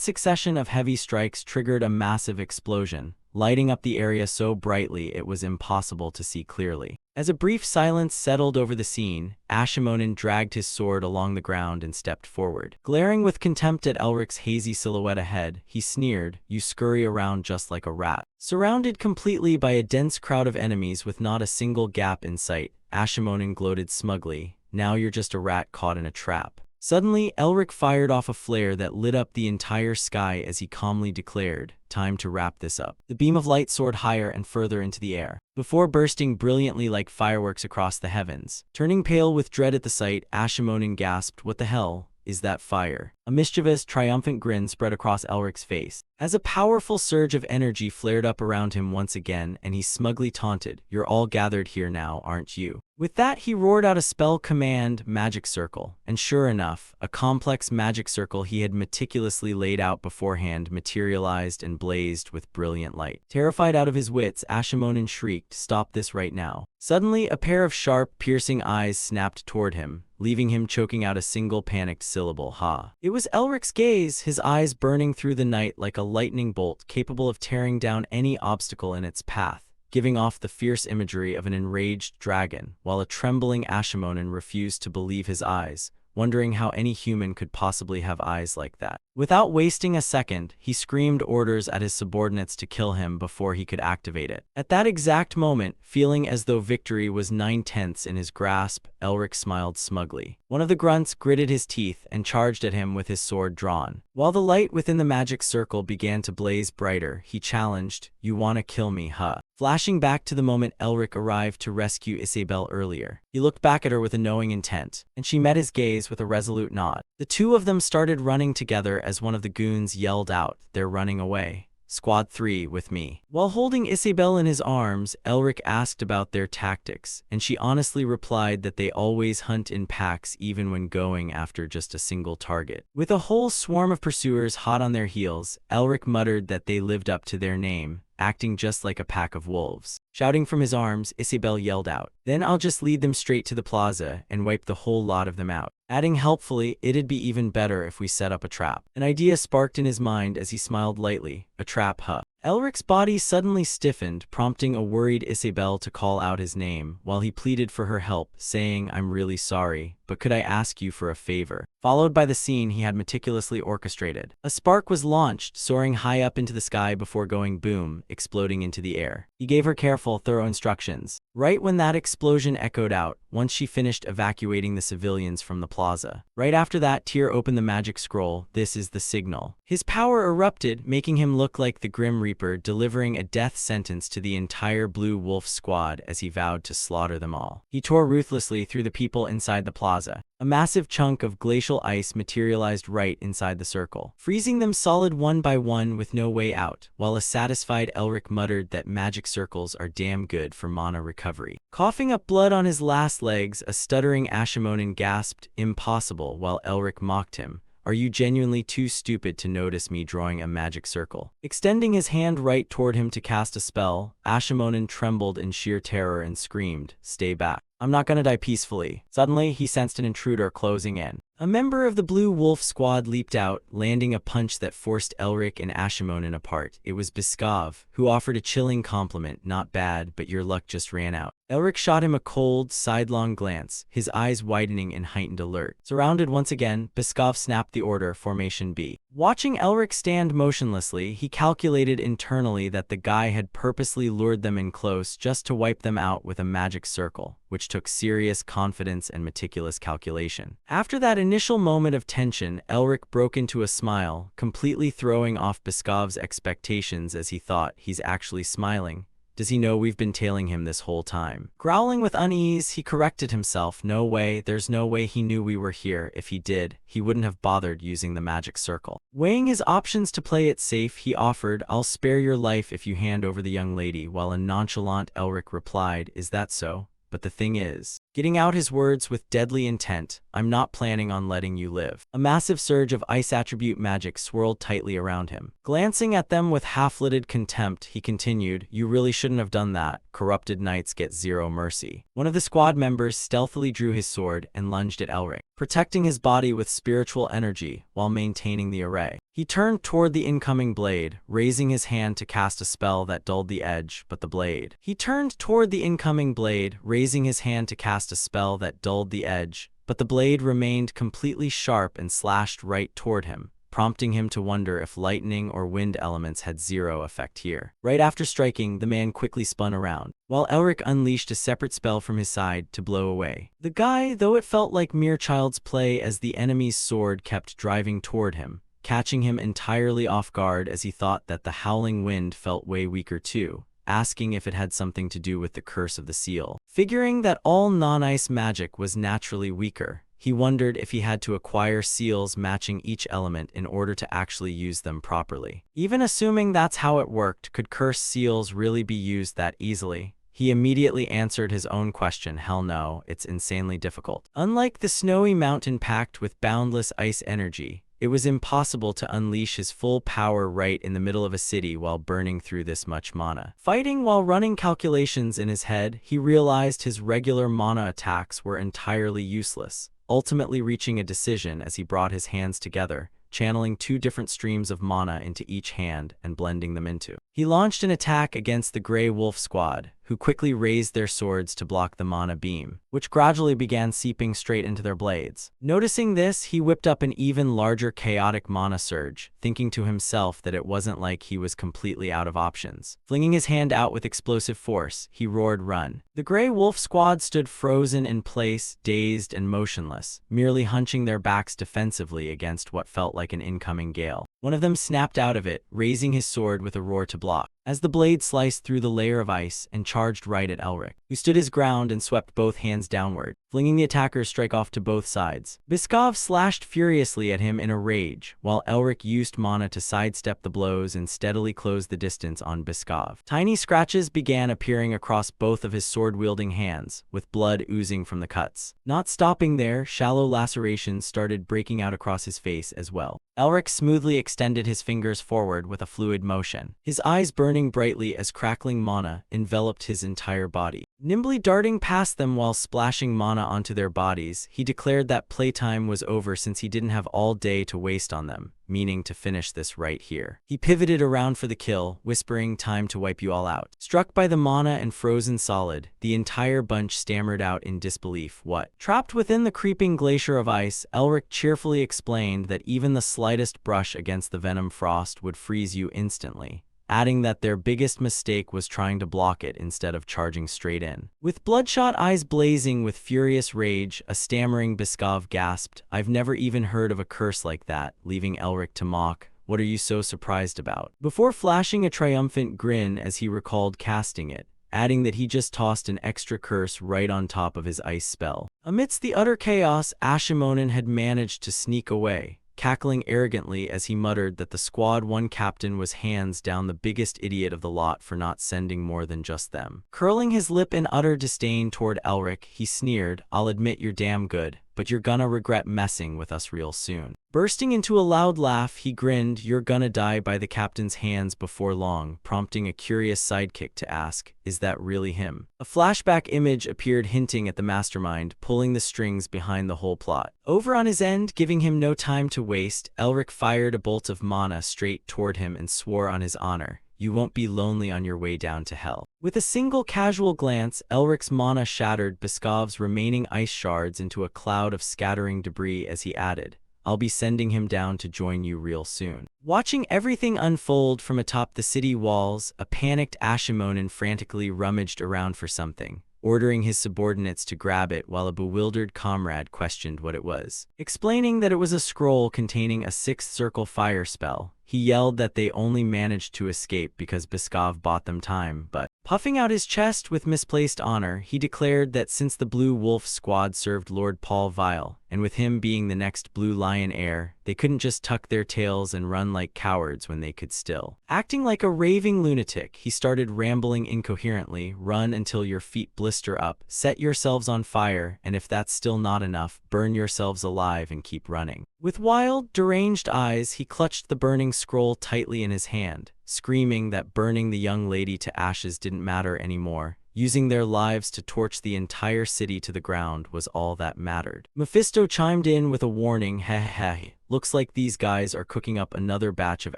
succession of heavy strikes triggered a massive explosion, lighting up the area so brightly it was impossible to see clearly. As a brief silence settled over the scene, Ashimonen dragged his sword along the ground and stepped forward. Glaring with contempt at Elric's hazy silhouette ahead, he sneered, "You scurry around just like a rat." Surrounded completely by a dense crowd of enemies with not a single gap in sight, Ashimonen gloated smugly, "Now you're just a rat caught in a trap." Suddenly, Elric fired off a flare that lit up the entire sky as he calmly declared, "Time to wrap this up." The beam of light soared higher and further into the air, before bursting brilliantly like fireworks across the heavens. Turning pale with dread at the sight, Ashimonen gasped, "What the hell is that fire?" A mischievous, triumphant grin spread across Elric's face, as a powerful surge of energy flared up around him once again, and he smugly taunted, "You're all gathered here now, aren't you?" With that, he roared out a spell command, "Magic Circle," and sure enough, a complex magic circle he had meticulously laid out beforehand materialized and blazed with brilliant light. Terrified out of his wits, Ashimonen shrieked, "Stop this right now." Suddenly, a pair of sharp, piercing eyes snapped toward him, leaving him choking out a single panicked syllable, "Ha." It was Elric's gaze, his eyes burning through the night like a lightning bolt capable of tearing down any obstacle in its path, giving off the fierce imagery of an enraged dragon, while a trembling Ashimonen refused to believe his eyes, wondering how any human could possibly have eyes like that. Without wasting a second, he screamed orders at his subordinates to kill him before he could activate it. At that exact moment, feeling as though victory was 9/10 in his grasp, Elric smiled smugly. One of the grunts gritted his teeth and charged at him with his sword drawn. While the light within the magic circle began to blaze brighter, he challenged, "You wanna kill me, huh?" Flashing back to the moment Elric arrived to rescue Isabel earlier. He looked back at her with a knowing intent, and she met his gaze with a resolute nod. The two of them started running together as one of the goons yelled out, "They're running away. Squad 3 with me." While holding Isabel in his arms, Elric asked about their tactics, and she honestly replied that they always hunt in packs even when going after just a single target. With a whole swarm of pursuers hot on their heels, Elric muttered that they lived up to their name, acting just like a pack of wolves. Shouting from his arms, Isabel yelled out, "Then I'll just lead them straight to the plaza and wipe the whole lot of them out." Adding helpfully, "It'd be even better if we set up a trap." An idea sparked in his mind as he smiled lightly. "A trap, huh?" Elric's body suddenly stiffened, prompting a worried Isabel to call out his name, while he pleaded for her help, saying, "I'm really sorry, but could I ask you for a favor?" Followed by the scene he had meticulously orchestrated. A spark was launched, soaring high up into the sky before going boom, exploding into the air. He gave her careful, thorough instructions. Right when that explosion echoed out, once she finished evacuating the civilians from the plaza. Right after that, Tyr opened the magic scroll. "This is the signal." His power erupted, making him look like the Grim Reaper, delivering a death sentence to the entire Blue Wolf squad as he vowed to slaughter them all. He tore ruthlessly through the people inside the plaza. A massive chunk of glacial ice materialized right inside the circle, freezing them solid one by one with no way out, while a satisfied Elric muttered that magic circles are damn good for mana recovery. Coughing up blood on his last legs, a stuttering Ashimonin gasped, "Impossible," while Elric mocked him. "Are you genuinely too stupid to notice me drawing a magic circle?" Extending his hand right toward him to cast a spell, Ashimonin trembled in sheer terror and screamed, "Stay back. I'm not gonna die peacefully." Suddenly, he sensed an intruder closing in. A member of the Blue Wolf squad leaped out, landing a punch that forced Elric and Ashimonin apart. It was Biskov, who offered a chilling compliment, "Not bad, but your luck just ran out." Elric shot him a cold, sidelong glance, his eyes widening in heightened alert. Surrounded once again, Biskov snapped the order, "Formation B." Watching Elric stand motionlessly, he calculated internally that the guy had purposely lured them in close just to wipe them out with a magic circle, which took serious confidence and meticulous calculation. After that initial moment of tension, Elric broke into a smile, completely throwing off Biskov's expectations as he thought, "He's actually smiling. Does he know we've been tailing him this whole time?" Growling with unease, he corrected himself. "No way, there's no way he knew we were here. If he did, he wouldn't have bothered using the magic circle." Weighing his options to play it safe, he offered, "I'll spare your life if you hand over the young lady," while a nonchalant Elric replied, "Is that so? But the thing is," getting out his words with deadly intent, "I'm not planning on letting you live." A massive surge of ice attribute magic swirled tightly around him. Glancing at them with half-lidded contempt, he continued, "You really shouldn't have done that. Corrupted knights get zero mercy." One of the squad members stealthily drew his sword and lunged at Elric, protecting his body with spiritual energy while maintaining the array. He turned toward the incoming blade, raising his hand to cast a spell that dulled the edge, but the blade. He turned toward the incoming blade, raising his hand to cast a spell that dulled the edge, but the blade remained completely sharp and slashed right toward him, prompting him to wonder if lightning or wind elements had zero effect here. Right after striking, the man quickly spun around, while Elric unleashed a separate spell from his side to blow away the guy, though it felt like mere child's play as the enemy's sword kept driving toward him, catching him entirely off guard as he thought that the howling wind felt way weaker too, asking if it had something to do with the curse of the seal. Figuring that all non-ice magic was naturally weaker, he wondered if he had to acquire seals matching each element in order to actually use them properly. Even assuming that's how it worked, could cursed seals really be used that easily? He immediately answered his own question, "Hell no, it's insanely difficult." Unlike the snowy mountain packed with boundless ice energy, it was impossible to unleash his full power right in the middle of a city while burning through this much mana. Fighting while running calculations in his head, he realized his regular mana attacks were entirely useless, ultimately reaching a decision as he brought his hands together, channeling two different streams of mana into each hand and blending them into. He launched an attack against the Grey Wolf squad, who quickly raised their swords to block the mana beam, which gradually began seeping straight into their blades. Noticing this, he whipped up an even larger chaotic mana surge, thinking to himself that it wasn't like he was completely out of options. Flinging his hand out with explosive force, he roared, "Run!" The Grey Wolf squad stood frozen in place, dazed and motionless, merely hunching their backs defensively against what felt like an incoming gale. One of them snapped out of it, raising his sword with a roar to block, as the blade sliced through the layer of ice and charged right at Elric, who stood his ground and swept both hands downward, flinging the attacker's strike off to both sides. Biskov slashed furiously at him in a rage, while Elric used mana to sidestep the blows and steadily close the distance on Biskov. Tiny scratches began appearing across both of his sword-wielding hands, with blood oozing from the cuts. Not stopping there, shallow lacerations started breaking out across his face as well. Elric smoothly extended his fingers forward with a fluid motion, his eyes burning brightly as crackling mana enveloped his entire body. Nimbly darting past them while splashing mana onto their bodies, he declared that playtime was over since he didn't have all day to waste on them, meaning to finish this right here. He pivoted around for the kill, whispering, "Time to wipe you all out." Struck by the mana and frozen solid, the entire bunch stammered out in disbelief, "What?" Trapped within the creeping glacier of ice, Elric cheerfully explained that even the slightest brush against the venom frost would freeze you instantly, adding that their biggest mistake was trying to block it instead of charging straight in. With bloodshot eyes blazing with furious rage, a stammering Biskov gasped, "I've never even heard of a curse like that," leaving Elric to mock, "What are you so surprised about?" before flashing a triumphant grin as he recalled casting it, adding that he just tossed an extra curse right on top of his ice spell. Amidst the utter chaos, Ashimonen had managed to sneak away, cackling arrogantly as he muttered that the Squad 1 captain was hands down the biggest idiot of the lot for not sending more than just them. Curling his lip in utter disdain toward Elric, he sneered, "I'll admit you're damn good, but you're gonna regret messing with us real soon." Bursting into a loud laugh, he grinned, "You're gonna die by the captain's hands before long," prompting a curious sidekick to ask, "Is that really him?" A flashback image appeared hinting at the mastermind, pulling the strings behind the whole plot. Over on his end, giving him no time to waste, Elric fired a bolt of mana straight toward him and swore on his honor, "You won't be lonely on your way down to hell." With a single casual glance, Elric's mana shattered Biskov's remaining ice shards into a cloud of scattering debris as he added, "I'll be sending him down to join you real soon." Watching everything unfold from atop the city walls, a panicked Ashimonen frantically rummaged around for something, ordering his subordinates to grab it while a bewildered comrade questioned what it was. Explaining that it was a scroll containing a sixth circle fire spell, he yelled that they only managed to escape because Biskov bought them time, but, puffing out his chest with misplaced honor, he declared that since the Blue Wolf squad served Lord Paul Vile, and with him being the next Blue Lion heir, they couldn't just tuck their tails and run like cowards when they could still. Acting like a raving lunatic, he started rambling incoherently, "Run until your feet blister up, set yourselves on fire, and if that's still not enough, burn yourselves alive and keep running." With wild, deranged eyes, he clutched the burning scroll tightly in his hand, screaming that burning the young lady to ashes didn't matter anymore. Using their lives to torch the entire city to the ground was all that mattered. Mephisto chimed in with a warning, "Heh heh, looks like these guys are cooking up another batch of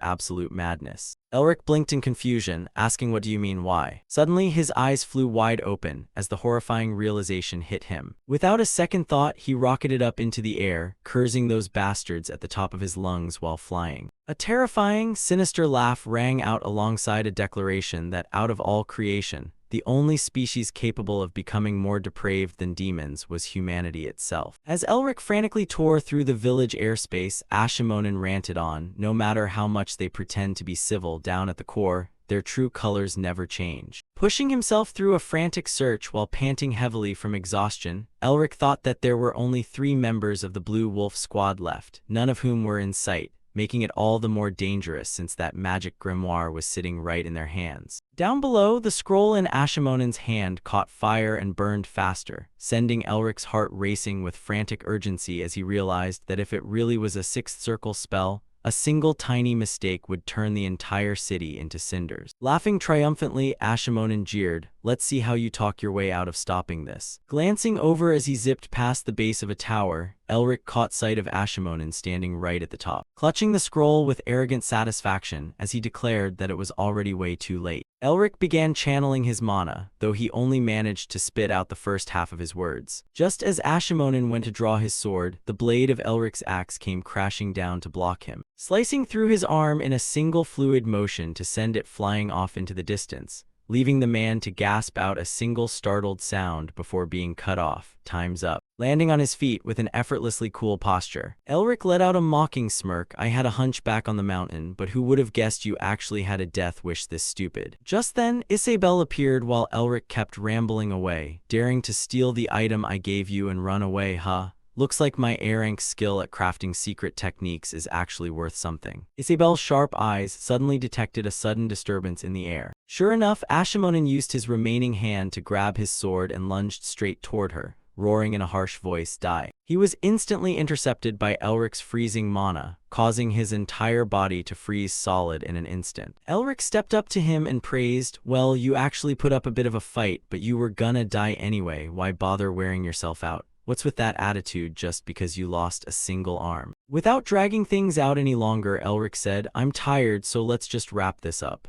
absolute madness." Elric blinked in confusion, asking, "What do you mean, why?" Suddenly, his eyes flew wide open as the horrifying realization hit him. Without a second thought, he rocketed up into the air, cursing those bastards at the top of his lungs while flying. A terrifying, sinister laugh rang out alongside a declaration that out of all creation, the only species capable of becoming more depraved than demons was humanity itself. As Elric frantically tore through the village airspace, Ashimonen ranted on, "No matter how much they pretend to be civil, down at the core, their true colors never change." Pushing himself through a frantic search while panting heavily from exhaustion, Elric thought that there were only 3 members of the Blue Wolf squad left, none of whom were in sight, making it all the more dangerous since that magic grimoire was sitting right in their hands. Down below, the scroll in Ashimonen's hand caught fire and burned faster, sending Elric's heart racing with frantic urgency as he realized that if it really was a sixth circle spell, a single tiny mistake would turn the entire city into cinders. Laughing triumphantly, Ashimonen jeered, Let's see how you talk your way out of stopping this. Glancing over as he zipped past the base of a tower, Elric caught sight of Ashimonen standing right at the top, clutching the scroll with arrogant satisfaction as he declared that it was already way too late. Elric began channeling his mana, though he only managed to spit out the first half of his words. Just as Ashimonen went to draw his sword, the blade of Elric's axe came crashing down to block him, slicing through his arm in a single fluid motion to send it flying off into the distance, leaving the man to gasp out a single startled sound before being cut off. Time's up. Landing on his feet with an effortlessly cool posture, Elric let out a mocking smirk. I had a hunch back on the mountain, but who would have guessed you actually had a death wish this stupid? Just then, Isabel appeared while Elric kept rambling away, daring to steal the item I gave you and run away, huh? Looks like my A-rank skill at crafting secret techniques is actually worth something. Isabel's sharp eyes suddenly detected a sudden disturbance in the air. Sure enough, Ashimonen used his remaining hand to grab his sword and lunged straight toward her, roaring in a harsh voice, "Die." He was instantly intercepted by Elric's freezing mana, causing his entire body to freeze solid in an instant. Elric stepped up to him and praised, "Well, you actually put up a bit of a fight, but you were gonna die anyway. Why bother wearing yourself out? What's with that attitude just because you lost a single arm?" Without dragging things out any longer, Elric said, "I'm tired, so let's just wrap this up."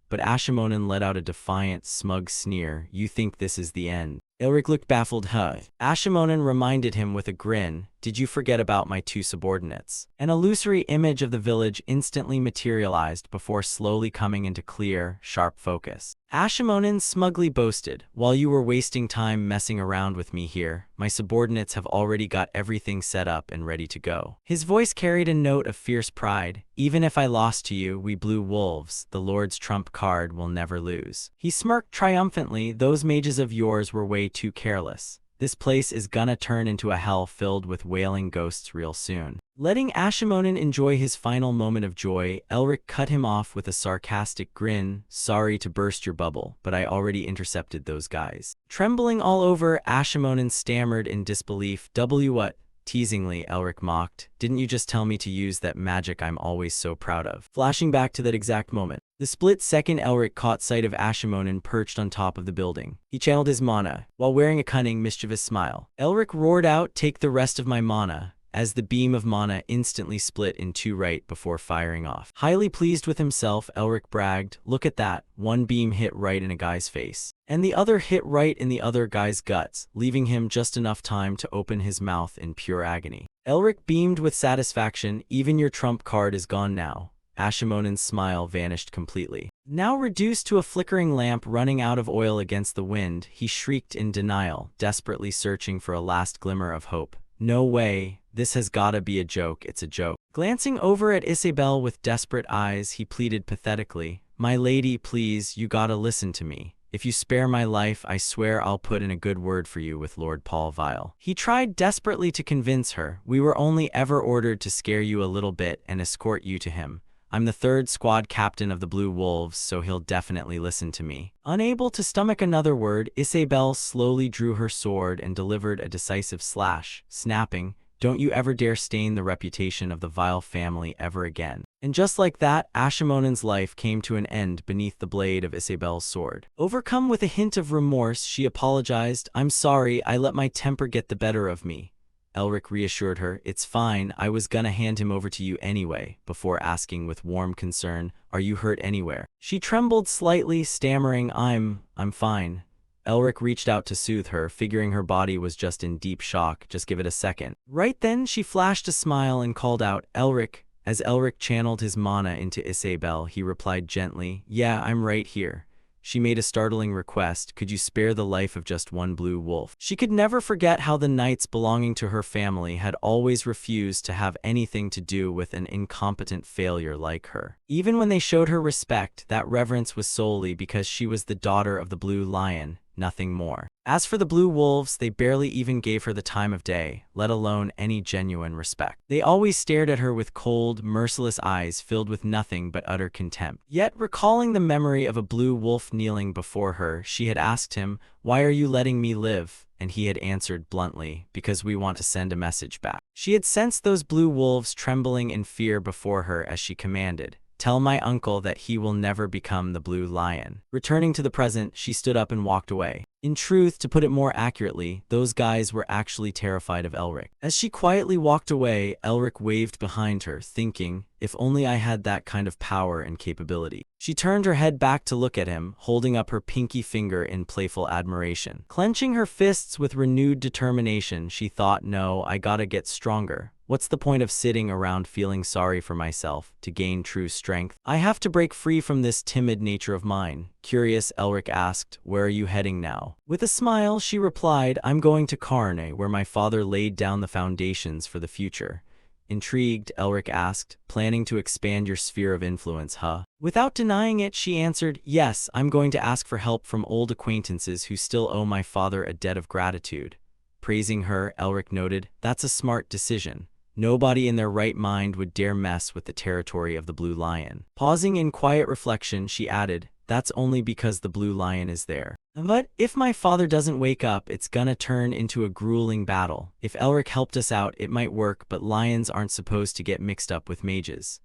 But Ashimonen let out a defiant, smug sneer. "You think this is the end?" Elric looked baffled. "Huh." Ashimonen reminded him with a grin, "Did you forget about my two subordinates?" An illusory image of the village instantly materialized before slowly coming into clear, sharp focus. Ashimonen smugly boasted, "While you were wasting time messing around with me here, my subordinates have already got everything set up and ready to go." His voice carried a note of fierce pride. "Even if I lost to you, we blue wolves, the Lord's trump card, will never lose." He smirked triumphantly. "Those mages of yours were way too careless. This place is gonna turn into a hell filled with wailing ghosts real soon." Letting Ashimonen enjoy his final moment of joy, Elric cut him off with a sarcastic grin. "Sorry to burst your bubble, but I already intercepted those guys." Trembling all over, Ashimonen stammered in disbelief. What?" Teasingly, Elric mocked. "Didn't you just tell me to use that magic I'm always so proud of?" Flashing back to that exact moment, the split second Elric caught sight of Ashimonen perched on top of the building. He channeled his mana, while wearing a cunning, mischievous smile. Elric roared out, "Take the rest of my mana," as the beam of mana instantly split in two right before firing off. Highly pleased with himself, Elric bragged, "Look at that, one beam hit right in a guy's face, and the other hit right in the other guy's guts, leaving him just enough time to open his mouth in pure agony." Elric beamed with satisfaction. "Even your trump card is gone now." Ashimonen's smile vanished completely. Now reduced to a flickering lamp running out of oil against the wind, he shrieked in denial, desperately searching for a last glimmer of hope. "No way. This has gotta be a joke. It's a joke." Glancing over at Isabel with desperate eyes, he pleaded pathetically, "My lady, please, you gotta listen to me. If you spare my life, I swear I'll put in a good word for you with Lord Paul Vile." He tried desperately to convince her, "We were only ever ordered to scare you a little bit and escort you to him. I'm the third squad captain of the Blue Wolves, so he'll definitely listen to me." Unable to stomach another word, Isabel slowly drew her sword and delivered a decisive slash, snapping, "Don't you ever dare stain the reputation of the Vile family ever again." And just like that, Ashimonen's life came to an end beneath the blade of Isabel's sword. Overcome with a hint of remorse, she apologized. "I'm sorry, I let my temper get the better of me." Elric reassured her, "It's fine, I was gonna hand him over to you anyway," before asking with warm concern, "Are you hurt anywhere?" She trembled slightly, stammering, I'm fine." Elric reached out to soothe her, figuring her body was just in deep shock. "Just give it a second." Right then, she flashed a smile and called out, "Elric." As Elric channeled his mana into Isabel, he replied gently, "Yeah, I'm right here." She made a startling request, "Could you spare the life of just one blue wolf?" She could never forget how the knights belonging to her family had always refused to have anything to do with an incompetent failure like her. Even when they showed her respect, that reverence was solely because she was the daughter of the Blue Lion, nothing more. As for the Blue Wolves, they barely even gave her the time of day, let alone any genuine respect. They always stared at her with cold, merciless eyes filled with nothing but utter contempt. Yet, recalling the memory of a blue wolf kneeling before her, she had asked him, "Why are you letting me live?" And he had answered bluntly, "Because we want to send a message back." She had sensed those blue wolves trembling in fear before her as she commanded, Tell my uncle that he will never become the Blue Lion. Returning to the present, she stood up and walked away. In truth, to put it more accurately, those guys were actually terrified of Elric. As she quietly walked away, Elric waved behind her, thinking, if only I had that kind of power and capability. She turned her head back to look at him, holding up her pinky finger in playful admiration. Clenching her fists with renewed determination, she thought, no, I gotta get stronger. What's the point of sitting around feeling sorry for myself? To gain true strength, I have to break free from this timid nature of mine. Curious, Elric asked, where are you heading now? With a smile, she replied, I'm going to Karne, where my father laid down the foundations for the future. Intrigued, Elric asked, planning to expand your sphere of influence, huh? Without denying it, she answered, yes, I'm going to ask for help from old acquaintances who still owe my father a debt of gratitude. Praising her, Elric noted, that's a smart decision. Nobody in their right mind would dare mess with the territory of the Blue Lion. Pausing in quiet reflection, she added, that's only because the Blue Lion is there. But if my father doesn't wake up, it's gonna turn into a grueling battle. If Elric helped us out, it might work, but lions aren't supposed to get mixed up with mages.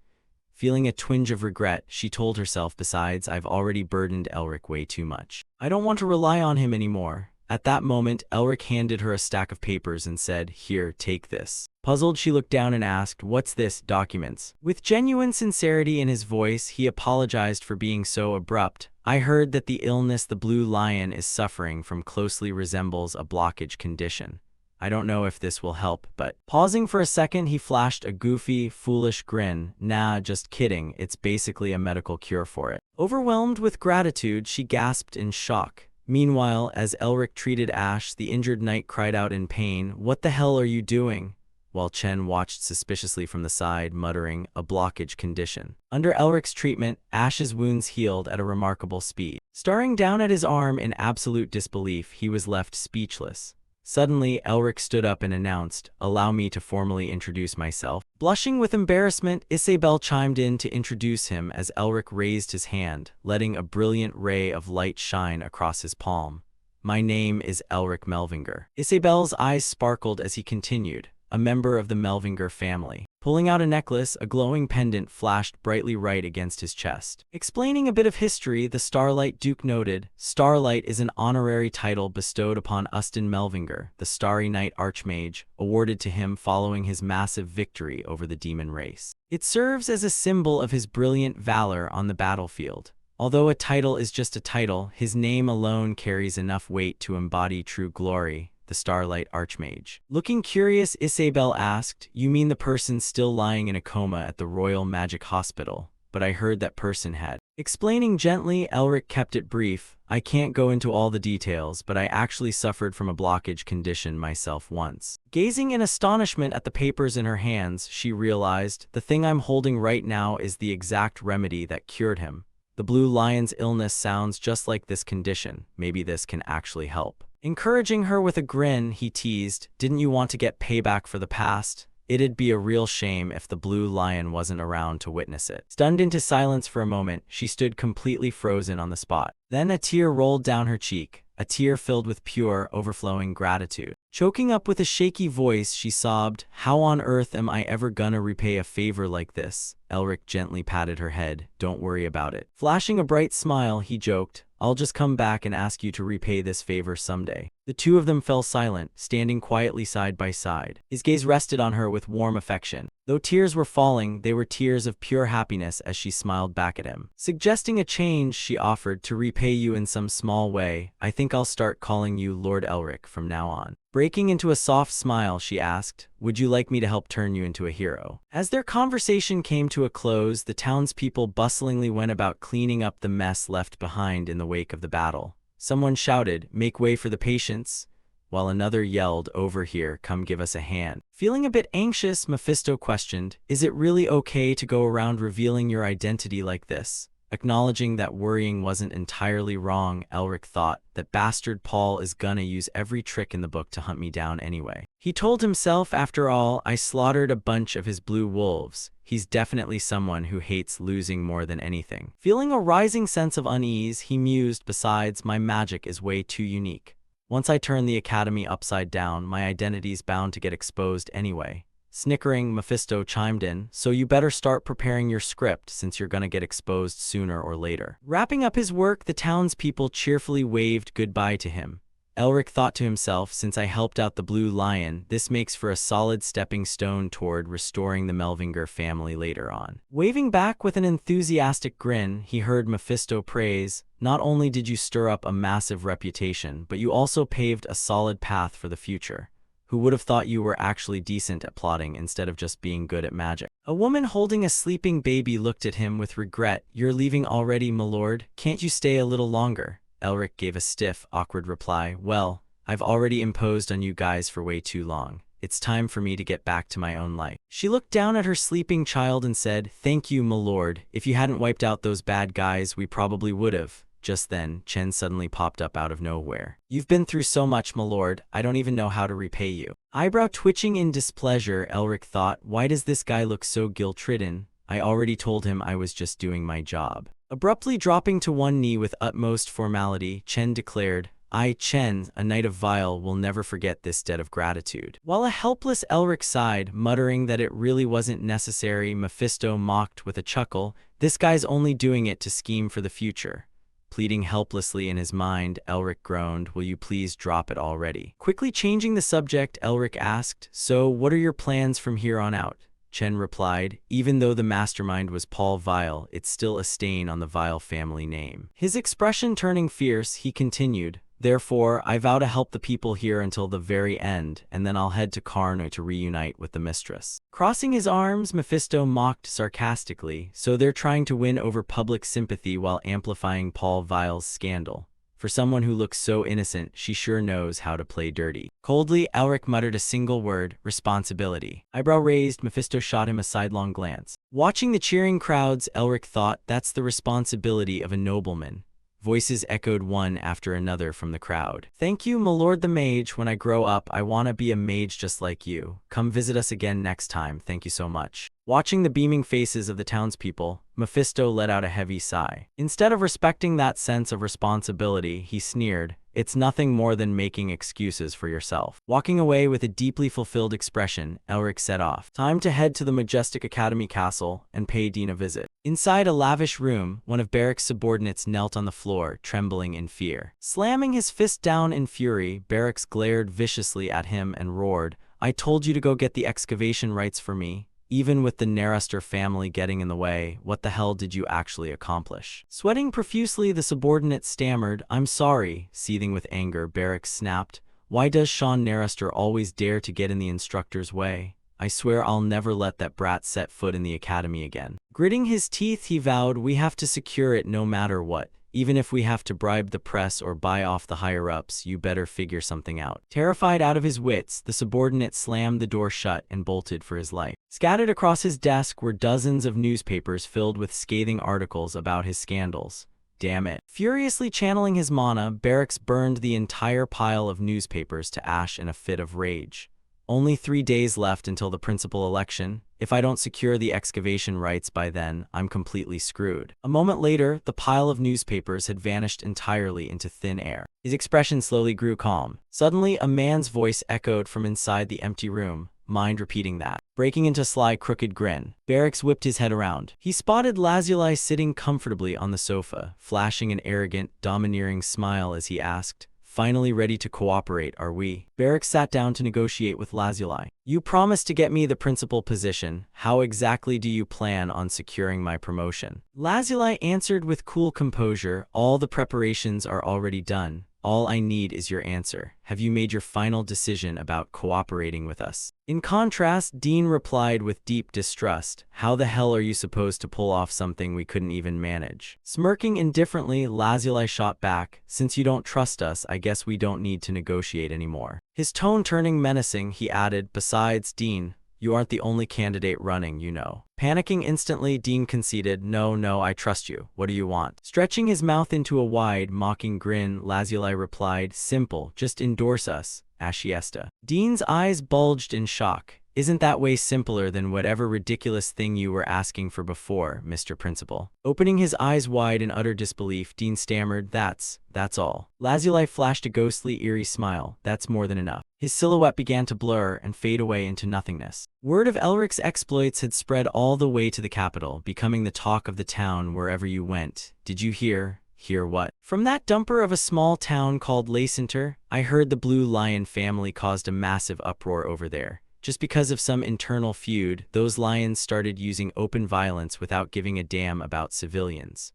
Feeling a twinge of regret, she told herself, besides, I've already burdened Elric way too much. I don't want to rely on him anymore. At that moment, Elric handed her a stack of papers and said, here, take this. Puzzled, she looked down and asked, what's this? Documents. With genuine sincerity in his voice, he apologized for being so abrupt. I heard that the illness the Blue Lion is suffering from closely resembles a blockage condition. I don't know if this will help, but… Pausing for a second, he flashed a goofy, foolish grin. Nah, just kidding, it's basically a medical cure for it. Overwhelmed with gratitude, she gasped in shock. Meanwhile, as Elric treated Ash, the injured knight cried out in pain, what the hell are you doing? While Chen watched suspiciously from the side, muttering, a blockage condition. Under Elric's treatment, Ash's wounds healed at a remarkable speed. Staring down at his arm in absolute disbelief, he was left speechless. Suddenly, Elric stood up and announced, allow me to formally introduce myself. Blushing with embarrassment, Isabel chimed in to introduce him as Elric raised his hand, letting a brilliant ray of light shine across his palm. My name is Elric Melvinger. Isabel's eyes sparkled as he continued, a member of the Melvinger family. Pulling out a necklace, a glowing pendant flashed brightly right against his chest. Explaining a bit of history, the Starlight Duke noted, Starlight is an honorary title bestowed upon Ustin Melvinger, the Starry Night Archmage, awarded to him following his massive victory over the demon race. It serves as a symbol of his brilliant valor on the battlefield. Although a title is just a title, his name alone carries enough weight to embody true glory. The Starlight Archmage. Looking curious, Isabel asked, you mean the person still lying in a coma at the Royal Magic Hospital? But I heard that person had. Explaining gently, Elric kept it brief. I can't go into all the details, but I actually suffered from a blockage condition myself once. Gazing in astonishment at the papers in her hands, she realized, the thing I'm holding right now is the exact remedy that cured him. The Blue Lion's illness sounds just like this condition. Maybe this can actually help. Encouraging her with a grin, he teased, didn't you want to get payback for the past? It'd be a real shame if the Blue Lion wasn't around to witness it. Stunned into silence for a moment, she stood completely frozen on the spot. Then a tear rolled down her cheek, a tear filled with pure, overflowing gratitude. Choking up with a shaky voice, she sobbed, how on earth am I ever gonna repay a favor like this? Elric gently patted her head, don't worry about it. Flashing a bright smile, he joked, I'll just come back and ask you to repay this favor someday. The two of them fell silent, standing quietly side by side. His gaze rested on her with warm affection. Though tears were falling, they were tears of pure happiness as she smiled back at him. Suggesting a change, she offered, to repay you in some small way. I think I'll start calling you Lord Elric from now on. Breaking into a soft smile, she asked, would you like me to help turn you into a hero? As their conversation came to a close, the townspeople bustlingly went about cleaning up the mess left behind in the wake of the battle. Someone shouted, make way for the patients, while another yelled, over here, come give us a hand. Feeling a bit anxious, Mephisto questioned, is it really okay to go around revealing your identity like this? Acknowledging that worrying wasn't entirely wrong, Elric thought, that bastard Paul is gonna use every trick in the book to hunt me down anyway. He told himself, after all, I slaughtered a bunch of his blue wolves. He's definitely someone who hates losing more than anything. Feeling a rising sense of unease, he mused, besides, my magic is way too unique. Once I turn the academy upside down, my identity's bound to get exposed anyway. Snickering, Mephisto chimed in, so you better start preparing your script since you're gonna get exposed sooner or later. Wrapping up his work, the townspeople cheerfully waved goodbye to him. Elric thought to himself, since I helped out the Blue Lion, this makes for a solid stepping stone toward restoring the Melvinger family later on. Waving back with an enthusiastic grin, he heard Mephisto praise, "Not only did you stir up a massive reputation, but you also paved a solid path for the future. Who would have thought you were actually decent at plotting instead of just being good at magic?" A woman holding a sleeping baby looked at him with regret. "You're leaving already, my lord? Can't you stay a little longer?" Elric gave a stiff, awkward reply. "Well, I've already imposed on you guys for way too long. It's time for me to get back to my own life." She looked down at her sleeping child and said, "Thank you, my lord. If you hadn't wiped out those bad guys, we probably would have." Just then, Chen suddenly popped up out of nowhere. "You've been through so much, my lord. I don't even know how to repay you." Eyebrow twitching in displeasure, Elric thought, "Why does this guy look so guilt-ridden? I already told him I was just doing my job." Abruptly dropping to one knee with utmost formality, Chen declared, "I, Chen, a knight of Vile, will never forget this debt of gratitude." While a helpless Elric sighed, muttering that it really wasn't necessary, Mephisto mocked with a chuckle, "This guy's only doing it to scheme for the future." Pleading helplessly in his mind, Elric groaned, "Will you please drop it already?" Quickly changing the subject, Elric asked, "So, what are your plans from here on out?" Chen replied, "Even though the mastermind was Paul Vile, it's still a stain on the Vile family name." His expression turning fierce, he continued, "Therefore, I vow to help the people here until the very end, and then I'll head to Karno to reunite with the mistress." Crossing his arms, Mephisto mocked sarcastically, "So they're trying to win over public sympathy while amplifying Paul Vile's scandal. For someone who looks so innocent, she sure knows how to play dirty." Coldly, Elric muttered a single word, "Responsibility." Eyebrow raised, Mephisto shot him a sidelong glance. Watching the cheering crowds, Elric thought, "That's the responsibility of a nobleman." Voices echoed one after another from the crowd. "Thank you, my lord the mage. When I grow up, I want to be a mage just like you. Come visit us again next time. Thank you so much." Watching the beaming faces of the townspeople, Mephisto let out a heavy sigh. Instead of respecting that sense of responsibility, he sneered, "It's nothing more than making excuses for yourself." Walking away with a deeply fulfilled expression, Elric set off. Time to head to the majestic Academy Castle and pay Dean a visit. Inside a lavish room, one of Barrick's subordinates knelt on the floor, trembling in fear. Slamming his fist down in fury, Barracks glared viciously at him and roared, "I told you to go get the excavation rights for me. Even with the Neraster family getting in the way, what the hell did you actually accomplish?" Sweating profusely, the subordinate stammered, "I'm sorry." Seething with anger, Barracks snapped, "Why does Sean Neraster always dare to get in the instructor's way? I swear I'll never let that brat set foot in the academy again." Gritting his teeth, he vowed, "We have to secure it no matter what. Even if we have to bribe the press or buy off the higher-ups, you better figure something out." Terrified out of his wits, the subordinate slammed the door shut and bolted for his life. Scattered across his desk were dozens of newspapers filled with scathing articles about his scandals. Damn it. Furiously channeling his mana, Barracks burned the entire pile of newspapers to ash in a fit of rage. "Only 3 days left until the principal election. If I don't secure the excavation rights by then, I'm completely screwed." A moment later, the pile of newspapers had vanished entirely into thin air. His expression slowly grew calm. Suddenly, a man's voice echoed from inside the empty room. Mind repeating that. Breaking into a sly, crooked grin, Barracks whipped his head around. He spotted Lazuli sitting comfortably on the sofa, flashing an arrogant, domineering smile as he asked, "Finally ready to cooperate, are we?" Barracks sat down to negotiate with Lazuli. "You promised to get me the principal position. How exactly do you plan on securing my promotion?" Lazuli answered with cool composure, "All the preparations are already done. All I need is your answer. Have you made your final decision about cooperating with us?" In contrast, Dean replied with deep distrust, "How the hell are you supposed to pull off something we couldn't even manage?" Smirking indifferently, Lazuli shot back, "Since you don't trust us, I guess we don't need to negotiate anymore." His tone turning menacing, he added, "Besides, Dean, you aren't the only candidate running, you know." Panicking instantly, Dean conceded, No, I trust you. What do you want?" Stretching his mouth into a wide, mocking grin, Lazuli replied, "Simple, just endorse us, Ashiesta." Dean's eyes bulged in shock. Isn't that way simpler than whatever ridiculous thing you were asking for before, Mr. Principal? Opening his eyes wide in utter disbelief, Dean stammered, That's all. Lazuli flashed a ghostly, eerie smile. That's more than enough. His silhouette began to blur and fade away into nothingness. Word of Elric's exploits had spread all the way to the capital, becoming the talk of the town wherever you went. Did you hear? Hear what? From that dumper of a small town called Lacenter, I heard the Blue Lion family caused a massive uproar over there. Just because of some internal feud, those lions started using open violence without giving a damn about civilians.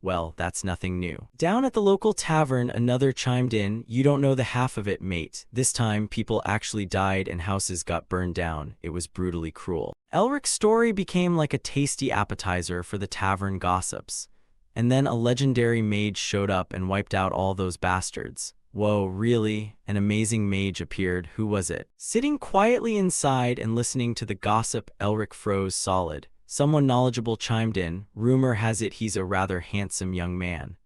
Well, that's nothing new. Down at the local tavern, another chimed in, You don't know the half of it, mate. This time, people actually died and houses got burned down. It was brutally cruel. Elric's story became like a tasty appetizer for the tavern gossips. And then a legendary mage showed up and wiped out all those bastards. Whoa, really? An amazing mage appeared. Who was it? Sitting quietly inside and listening to the gossip, Elric froze solid. Someone knowledgeable chimed in, Rumor has it he's a rather handsome young man.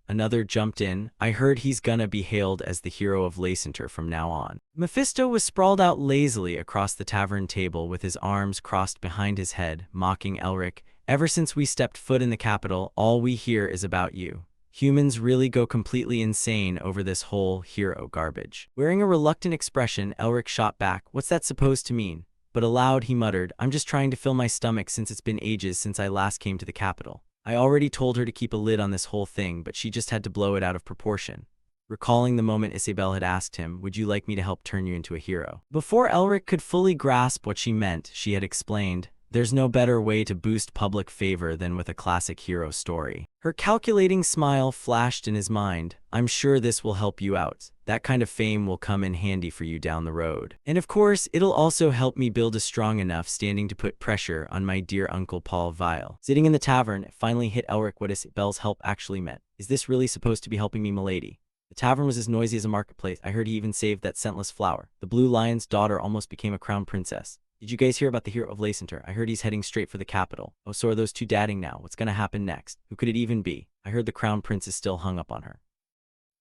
Another jumped in, I heard he's gonna be hailed as the hero of Lacenter from now on. Mephisto was sprawled out lazily across the tavern table with his arms crossed behind his head, mocking Elric. Ever since we stepped foot in the capital, all we hear is about you. Humans really go completely insane over this whole hero garbage. Wearing a reluctant expression, Elric shot back, What's that supposed to mean? But aloud he muttered, I'm just trying to fill my stomach since it's been ages since I last came to the capital. I already told her to keep a lid on this whole thing, but she just had to blow it out of proportion. Recalling the moment Isabel had asked him, Would you like me to help turn you into a hero? Before Elric could fully grasp what she meant, she had explained, There's no better way to boost public favor than with a classic hero story. Her calculating smile flashed in his mind. I'm sure this will help you out. That kind of fame will come in handy for you down the road. And of course, it'll also help me build a strong enough standing to put pressure on my dear Uncle Paul Vile. Sitting in the tavern, it finally hit Elric what Isabel's help actually meant. Is this really supposed to be helping me, milady? The tavern was as noisy as a marketplace. I heard he even saved that scentless flower. The Blue Lion's daughter almost became a crown princess. Did you guys hear about the hero of Lacenter? I heard he's heading straight for the capital. Oh, so are those two dating now? What's gonna happen next? Who could it even be? I heard the crown prince is still hung up on her.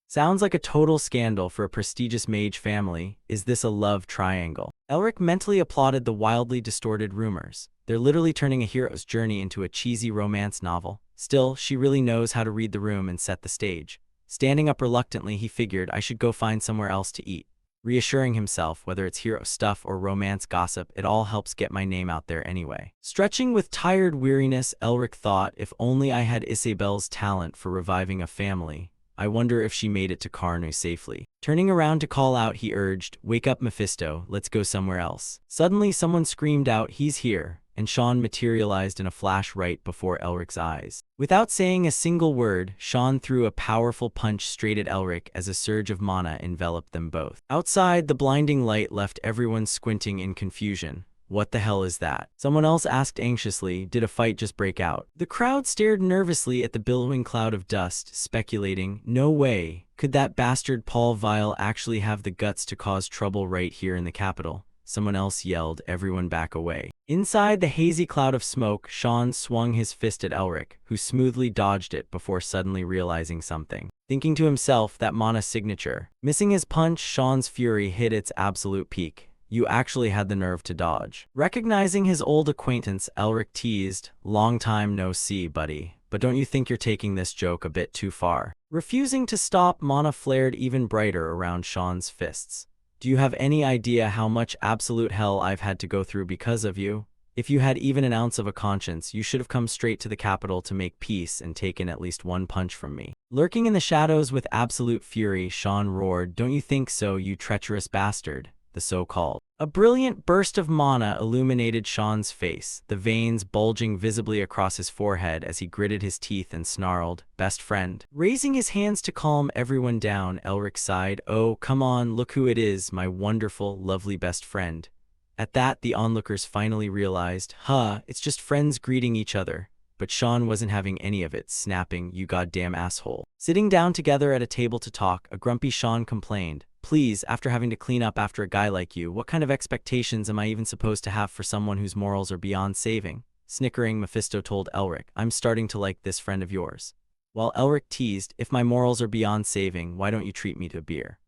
Sounds like a total scandal for a prestigious mage family. Is this a love triangle? Elric mentally applauded the wildly distorted rumors. They're literally turning a hero's journey into a cheesy romance novel. Still, she really knows how to read the room and set the stage. Standing up reluctantly, he figured, I should go find somewhere else to eat. Reassuring himself, whether it's hero stuff or romance gossip, it all helps get my name out there anyway. Stretching with tired weariness, Elric thought, if only I had Isabel's talent for reviving a family. I wonder if she made it to Carnu safely. Turning around to call out, he urged, Wake up, Mephisto, let's go somewhere else. Suddenly, someone screamed out, He's here, and Sean materialized in a flash right before Elric's eyes. Without saying a single word, Sean threw a powerful punch straight at Elric as a surge of mana enveloped them both. Outside, the blinding light left everyone squinting in confusion. What the hell is that? Someone else asked anxiously, Did a fight just break out? The crowd stared nervously at the billowing cloud of dust, speculating, No way. Could that bastard Paul Vile actually have the guts to cause trouble right here in the capital? Someone else yelled, Everyone back away. Inside the hazy cloud of smoke, Sean swung his fist at Elric, who smoothly dodged it before suddenly realizing something. Thinking to himself, that mana signature. Missing his punch, Sean's fury hit its absolute peak. You actually had the nerve to dodge. Recognizing his old acquaintance, Elric teased, Long time no see, buddy. But don't you think you're taking this joke a bit too far? Refusing to stop, mana flared even brighter around Sean's fists. Do you have any idea how much absolute hell I've had to go through because of you? If you had even an ounce of a conscience, you should have come straight to the capital to make peace and taken at least one punch from me. Lurking in the shadows with absolute fury, Sean roared, Don't you think so, you treacherous bastard? The so-called. A brilliant burst of mana illuminated Sean's face, the veins bulging visibly across his forehead as he gritted his teeth and snarled, Best friend. Raising his hands to calm everyone down, Elric sighed, Oh, come on, look who it is, my wonderful, lovely best friend. At that, the onlookers finally realized, it's just friends greeting each other. But Sean wasn't having any of it, snapping, You goddamn asshole. Sitting down together at a table to talk, a grumpy Sean complained, Please, after having to clean up after a guy like you, what kind of expectations am I even supposed to have for someone whose morals are beyond saving? Snickering, Mephisto told Elric, I'm starting to like this friend of yours. While Elric teased, If my morals are beyond saving, why don't you treat me to a beer?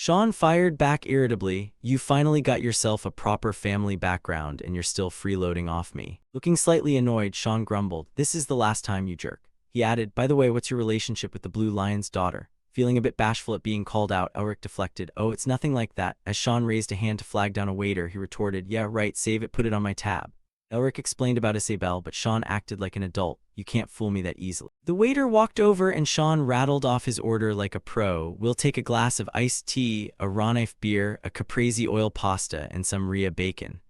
Sean fired back irritably, "You finally got yourself a proper family background and you're still freeloading off me." Looking slightly annoyed, Sean grumbled, "This is the last time, you jerk." He added, "By the way, what's your relationship with the Blue Lion's daughter?" Feeling a bit bashful at being called out, Elric deflected, "Oh, it's nothing like that." As Sean raised a hand to flag down a waiter, he retorted, "Yeah, right, save it, put it on my tab." Elric explained about Isabel, but Sean acted like an adult. "You can't fool me that easily." The waiter walked over and Sean rattled off his order like a pro. "We'll take a glass of iced tea, a raw knife beer, a caprese oil pasta, and some Rhea bacon."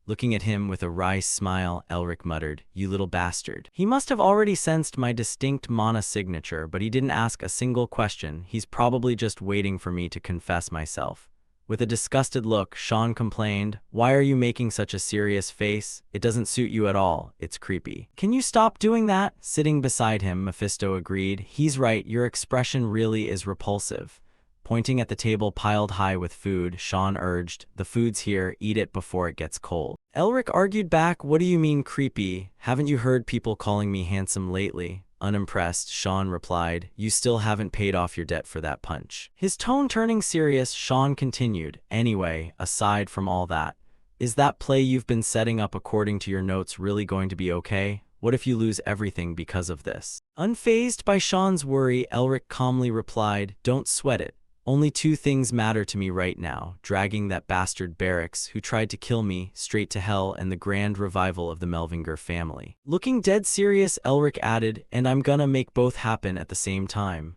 Looking at him with a wry smile, Elric muttered, "You little bastard." He must have already sensed my distinct mana signature, but he didn't ask a single question. He's probably just waiting for me to confess myself. With a disgusted look, Sean complained, "Why are you making such a serious face? It doesn't suit you at all. It's creepy." "Can you stop doing that?" Sitting beside him, Mephisto agreed. "He's right, your expression really is repulsive." Pointing at the table piled high with food, Sean urged, "The food's here, eat it before it gets cold." Elric argued back, "What do you mean creepy? Haven't you heard people calling me handsome lately?" Unimpressed, Sean replied, "You still haven't paid off your debt for that punch." His tone turning serious, Sean continued, "Anyway, aside from all that, is that play you've been setting up according to your notes really going to be okay? What if you lose everything because of this?" Unfazed by Sean's worry, Elric calmly replied, "Don't sweat it. Only two things matter to me right now, dragging that bastard Barracks, who tried to kill me, straight to hell, and the grand revival of the Melvinger family." Looking dead serious, Elric added, "And I'm gonna make both happen at the same time."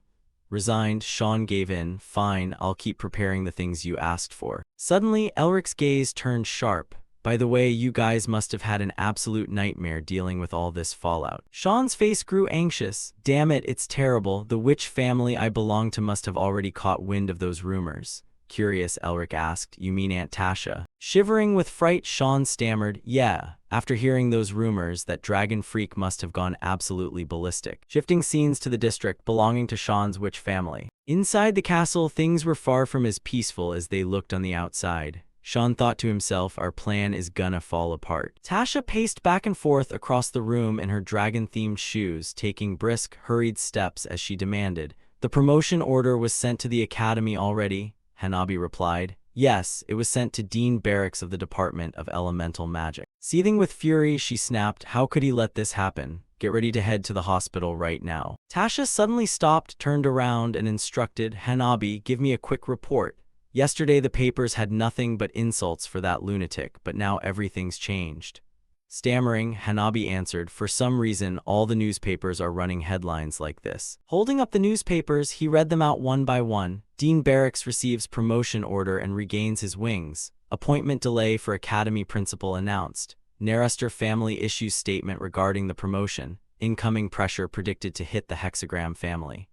Resigned, Sean gave in, "Fine, I'll keep preparing the things you asked for." Suddenly, Elric's gaze turned sharp. "By the way, you guys must have had an absolute nightmare dealing with all this fallout." Sean's face grew anxious. "Damn it, it's terrible. The witch family I belong to must have already caught wind of those rumors." Curious, Elric asked, "You mean Aunt Tasha?" Shivering with fright, Sean stammered, "Yeah. After hearing those rumors, that dragon freak must have gone absolutely ballistic." Shifting scenes to the district belonging to Sean's witch family. Inside the castle, things were far from as peaceful as they looked on the outside. Sean thought to himself, "Our plan is gonna fall apart." Tasha paced back and forth across the room in her dragon-themed shoes, taking brisk, hurried steps as she demanded, "The promotion order was sent to the academy already?" Hanabi replied, "Yes, it was sent to Dean Barracks of the Department of Elemental Magic." Seething with fury, she snapped, "How could he let this happen? Get ready to head to the hospital right now." Tasha suddenly stopped, turned around, and instructed, "Hanabi, give me a quick report. Yesterday the papers had nothing but insults for that lunatic, but now everything's changed." Stammering, Hanabi answered, "For some reason, all the newspapers are running headlines like this." Holding up the newspapers, he read them out one by one. "Dean Barracks receives promotion order and regains his wings. Appointment delay for academy principal announced. Naruster family issues statement regarding the promotion. Incoming pressure predicted to hit the Hexagram family."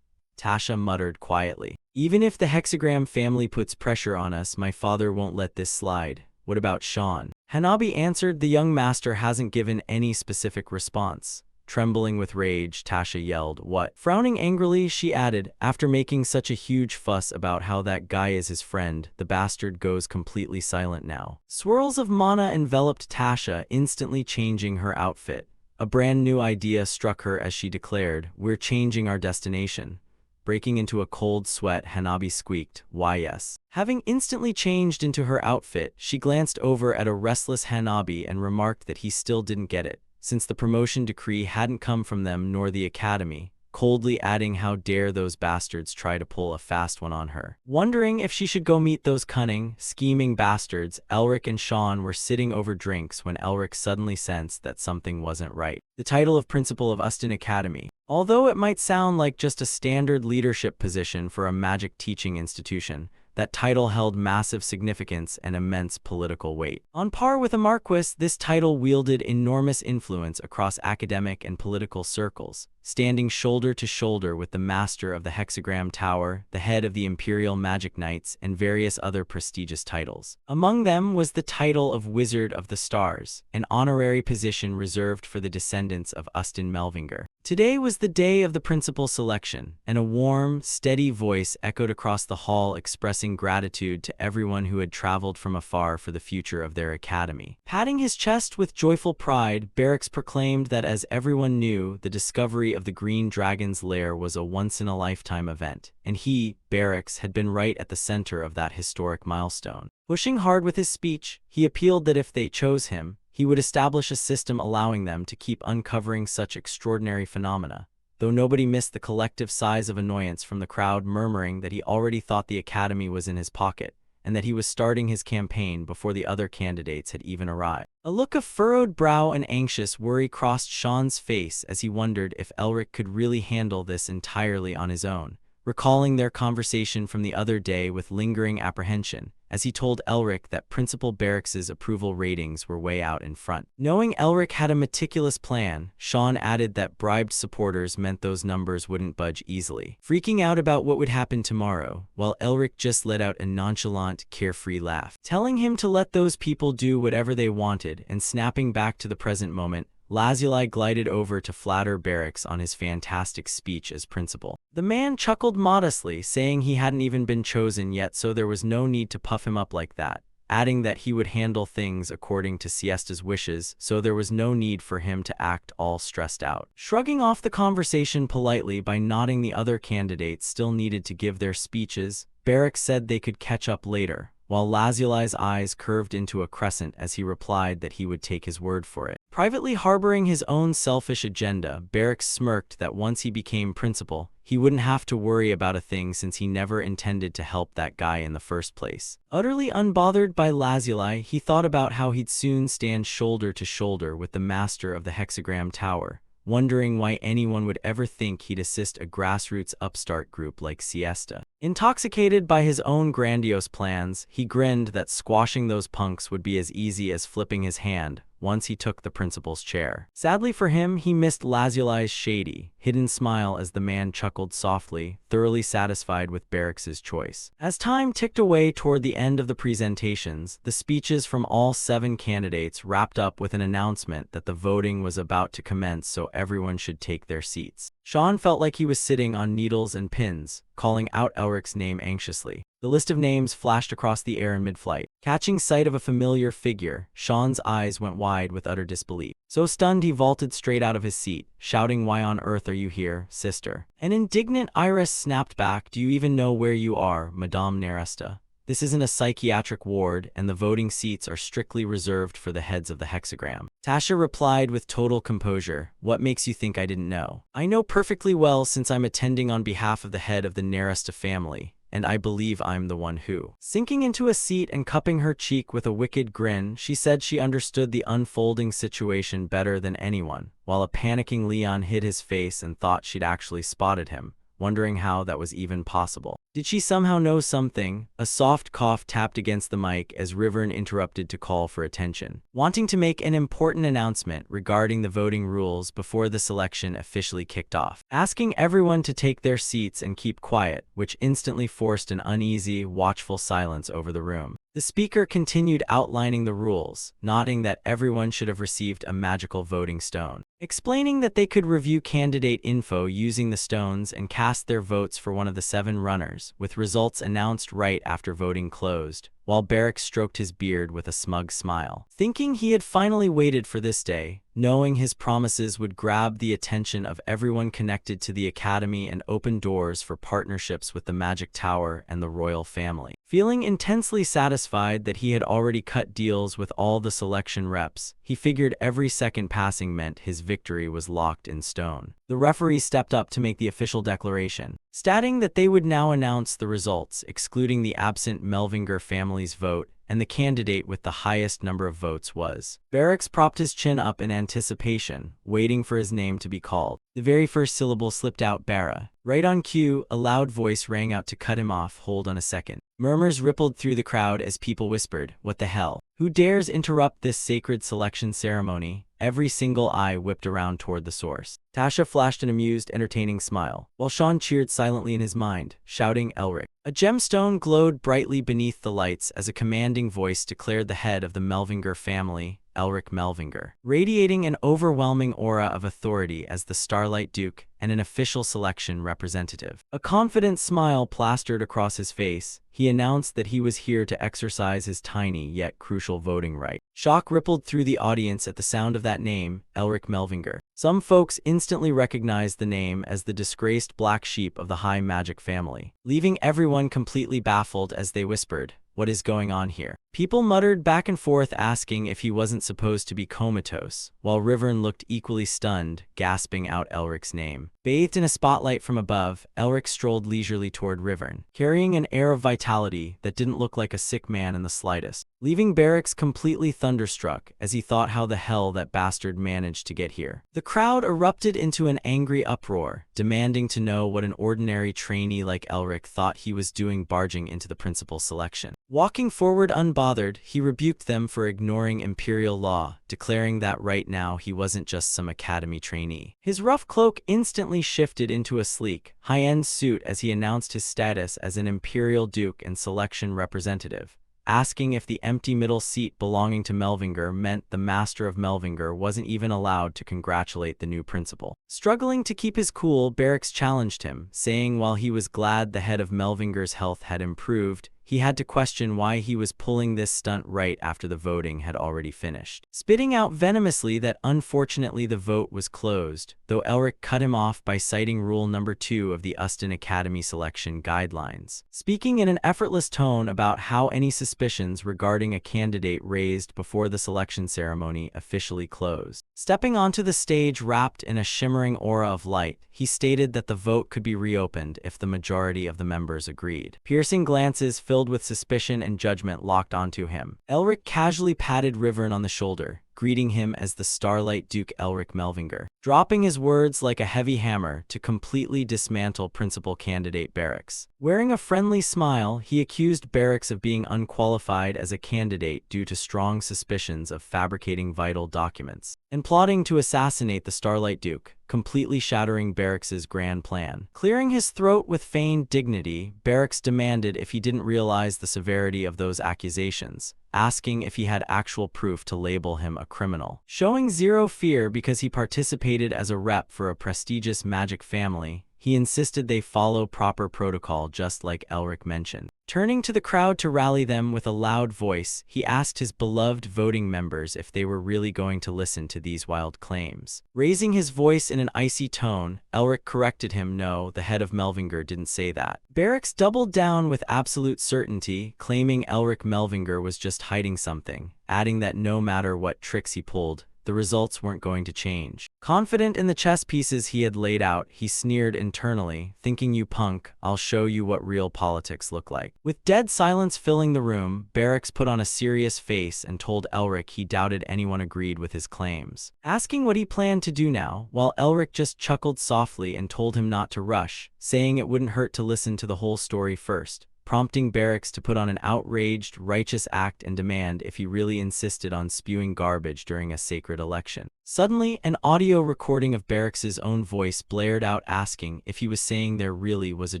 Tasha muttered quietly, "Even if the Hexagram family puts pressure on us, my father won't let this slide. What about Sean?" Hanabi answered, "The young master hasn't given any specific response." Trembling with rage, Tasha yelled, "What?" Frowning angrily, she added, "After making such a huge fuss about how that guy is his friend, the bastard goes completely silent now." Swirls of mana enveloped Tasha, instantly changing her outfit. A brand new idea struck her as she declared, "We're changing our destination." Breaking into a cold sweat, Hanabi squeaked, "Why yes." Having instantly changed into her outfit, she glanced over at a restless Hanabi and remarked that he still didn't get it, since the promotion decree hadn't come from them nor the academy, coldly adding, "How dare those bastards try to pull a fast one on her." Wondering if she should go meet those cunning, scheming bastards, Elric and Sean were sitting over drinks when Elric suddenly sensed that something wasn't right. The title of principal of Uston Academy. Although it might sound like just a standard leadership position for a magic teaching institution, that title held massive significance and immense political weight. On par with a marquis, this title wielded enormous influence across academic and political circles, standing shoulder to shoulder with the master of the Hexagram Tower, the head of the Imperial Magic Knights, and various other prestigious titles. Among them was the title of Wizard of the Stars, an honorary position reserved for the descendants of Uston Melvinger. Today was the day of the principal selection, and a warm, steady voice echoed across the hall expressing gratitude to everyone who had traveled from afar for the future of their academy. Patting his chest with joyful pride, Barracks proclaimed that as everyone knew, the discovery of the Green Dragon's lair was a once-in-a-lifetime event, and he, Barracks, had been right at the center of that historic milestone. Pushing hard with his speech, he appealed that if they chose him, he would establish a system allowing them to keep uncovering such extraordinary phenomena, though nobody missed the collective sighs of annoyance from the crowd murmuring that he already thought the academy was in his pocket, and that he was starting his campaign before the other candidates had even arrived. A look of furrowed brow and anxious worry crossed Sean's face as he wondered if Elric could really handle this entirely on his own, recalling their conversation from the other day with lingering apprehension, as he told Elric that Principal Barracks's approval ratings were way out in front. Knowing Elric had a meticulous plan, Sean added that bribed supporters meant those numbers wouldn't budge easily. Freaking out about what would happen tomorrow, while Elric just let out a nonchalant, carefree laugh, telling him to let those people do whatever they wanted, and snapping back to the present moment, Lazuli glided over to flatter Barracks on his fantastic speech as principal. The man chuckled modestly, saying he hadn't even been chosen yet, so there was no need to puff him up like that, adding that he would handle things according to Siesta's wishes, so there was no need for him to act all stressed out. Shrugging off the conversation politely by nodding, the other candidates still needed to give their speeches. Barracks said they could catch up later, while Lazuli's eyes curved into a crescent as he replied that he would take his word for it. Privately harboring his own selfish agenda, Barracks smirked that once he became principal, he wouldn't have to worry about a thing since he never intended to help that guy in the first place. Utterly unbothered by Lazuli, he thought about how he'd soon stand shoulder to shoulder with the master of the Hexagram Tower, wondering why anyone would ever think he'd assist a grassroots upstart group like Siesta. Intoxicated by his own grandiose plans, he grinned that squashing those punks would be as easy as flipping his hand once he took the principal's chair. Sadly for him, he missed Lazuli's shady, hidden smile as the man chuckled softly, thoroughly satisfied with Barracks's choice. As time ticked away toward the end of the presentations, the speeches from all 7 candidates wrapped up with an announcement that the voting was about to commence, so everyone should take their seats. Sean felt like he was sitting on needles and pins, calling out Elric's name anxiously. The list of names flashed across the air in mid-flight. Catching sight of a familiar figure, Sean's eyes went wide with utter disbelief. So stunned he vaulted straight out of his seat, shouting, "Why on earth are you here, sister?" An indignant Iris snapped back, "Do you even know where you are, Madame Neresta? This isn't a psychiatric ward, and the voting seats are strictly reserved for the heads of the hexagram." Tasha replied with total composure, "What makes you think I didn't know? I know perfectly well, since I'm attending on behalf of the head of the Neresta family, and I believe I'm the one who." Sinking into a seat and cupping her cheek with a wicked grin, she said she understood the unfolding situation better than anyone, while a panicking Leon hid his face and thought she'd actually spotted him, wondering how that was even possible. Did she somehow know something? A soft cough tapped against the mic as Rivern interrupted to call for attention, wanting to make an important announcement regarding the voting rules before the selection officially kicked off, asking everyone to take their seats and keep quiet, which instantly forced an uneasy, watchful silence over the room. The speaker continued outlining the rules, noting that everyone should have received a magical voting stone, explaining that they could review candidate info using the stones and cast their votes for one of the 7 runners, with results announced right after voting closed, while Barracks stroked his beard with a smug smile. Thinking he had finally waited for this day, knowing his promises would grab the attention of everyone connected to the academy and open doors for partnerships with the Magic Tower and the royal family. Feeling intensely satisfied that he had already cut deals with all the selection reps, he figured every second passing meant his victory was locked in stone. The referee stepped up to make the official declaration, stating that they would now announce the results, excluding the absent Melvinger family's vote, and the candidate with the highest number of votes was. Barracks propped his chin up in anticipation, waiting for his name to be called. The very first syllable slipped out, "Barra." Right on cue, a loud voice rang out to cut him off. "Hold on a second." Murmurs rippled through the crowd as people whispered, "What the hell? Who dares interrupt this sacred selection ceremony?" Every single eye whipped around toward the source. Tasha flashed an amused, entertaining smile, while Sean cheered silently in his mind, shouting, "Elric." A gemstone glowed brightly beneath the lights as a commanding voice declared the head of the Melvinger family, Elric Melvinger, radiating an overwhelming aura of authority as the Starlight Duke and an official selection representative. A confident smile plastered across his face, he announced that he was here to exercise his tiny yet crucial voting right. Shock rippled through the audience at the sound of that name, Elric Melvinger. Some folks instantly recognized the name as the disgraced black sheep of the High Magic family, leaving everyone completely baffled as they whispered, "What is going on here?" People muttered back and forth asking if he wasn't supposed to be comatose, while Rivern looked equally stunned, gasping out Elric's name. Bathed in a spotlight from above, Elric strolled leisurely toward Rivern, carrying an air of vitality that didn't look like a sick man in the slightest, leaving Barracks completely thunderstruck as he thought how the hell that bastard managed to get here. The crowd erupted into an angry uproar, demanding to know what an ordinary trainee like Elric thought he was doing barging into the principal's selection. Walking forward unbothered, he rebuked them for ignoring imperial law, declaring that right now he wasn't just some academy trainee. His rough cloak instantly shifted into a sleek, high-end suit as he announced his status as an imperial duke and selection representative, asking if the empty middle seat belonging to Melvinger meant the master of Melvinger wasn't even allowed to congratulate the new principal. Struggling to keep his cool, Barracks challenged him, saying while he was glad the head of Melvinger's health had improved, he had to question why he was pulling this stunt right after the voting had already finished. Spitting out venomously that unfortunately the vote was closed, though Elric cut him off by citing rule number 2 of the Uston Academy selection guidelines, speaking in an effortless tone about how any suspicions regarding a candidate raised before the selection ceremony officially closed. Stepping onto the stage wrapped in a shimmering aura of light, he stated that the vote could be reopened if the majority of the members agreed. Piercing glances filled with suspicion and judgment locked onto him. Elric casually patted Rivern on the shoulder, greeting him as the Starlight Duke Elric Melvinger, dropping his words like a heavy hammer to completely dismantle principal candidate Barracks. Wearing a friendly smile, he accused Barracks of being unqualified as a candidate due to strong suspicions of fabricating vital documents, and plotting to assassinate the Starlight Duke, completely shattering Barracks's grand plan. Clearing his throat with feigned dignity, Barracks demanded if he didn't realize the severity of those accusations, asking if he had actual proof to label him a criminal. Showing zero fear because he participated as a rep for a prestigious magic family, he insisted they follow proper protocol just like Elric mentioned. Turning to the crowd to rally them with a loud voice, he asked his beloved voting members if they were really going to listen to these wild claims. Raising his voice in an icy tone, Elric corrected him, "No, the head of Melvinger didn't say that." Barracks doubled down with absolute certainty, claiming Elric Melvinger was just hiding something, adding that no matter what tricks he pulled, the results weren't going to change. Confident in the chess pieces he had laid out, he sneered internally, thinking, "You punk, I'll show you what real politics look like." With dead silence filling the room, Barracks put on a serious face and told Elric he doubted anyone agreed with his claims, asking what he planned to do now, while Elric just chuckled softly and told him not to rush, saying it wouldn't hurt to listen to the whole story first, prompting Barracks to put on an outraged, righteous act and demand if he really insisted on spewing garbage during a sacred election. Suddenly, an audio recording of Barracks's own voice blared out asking if he was saying there really was a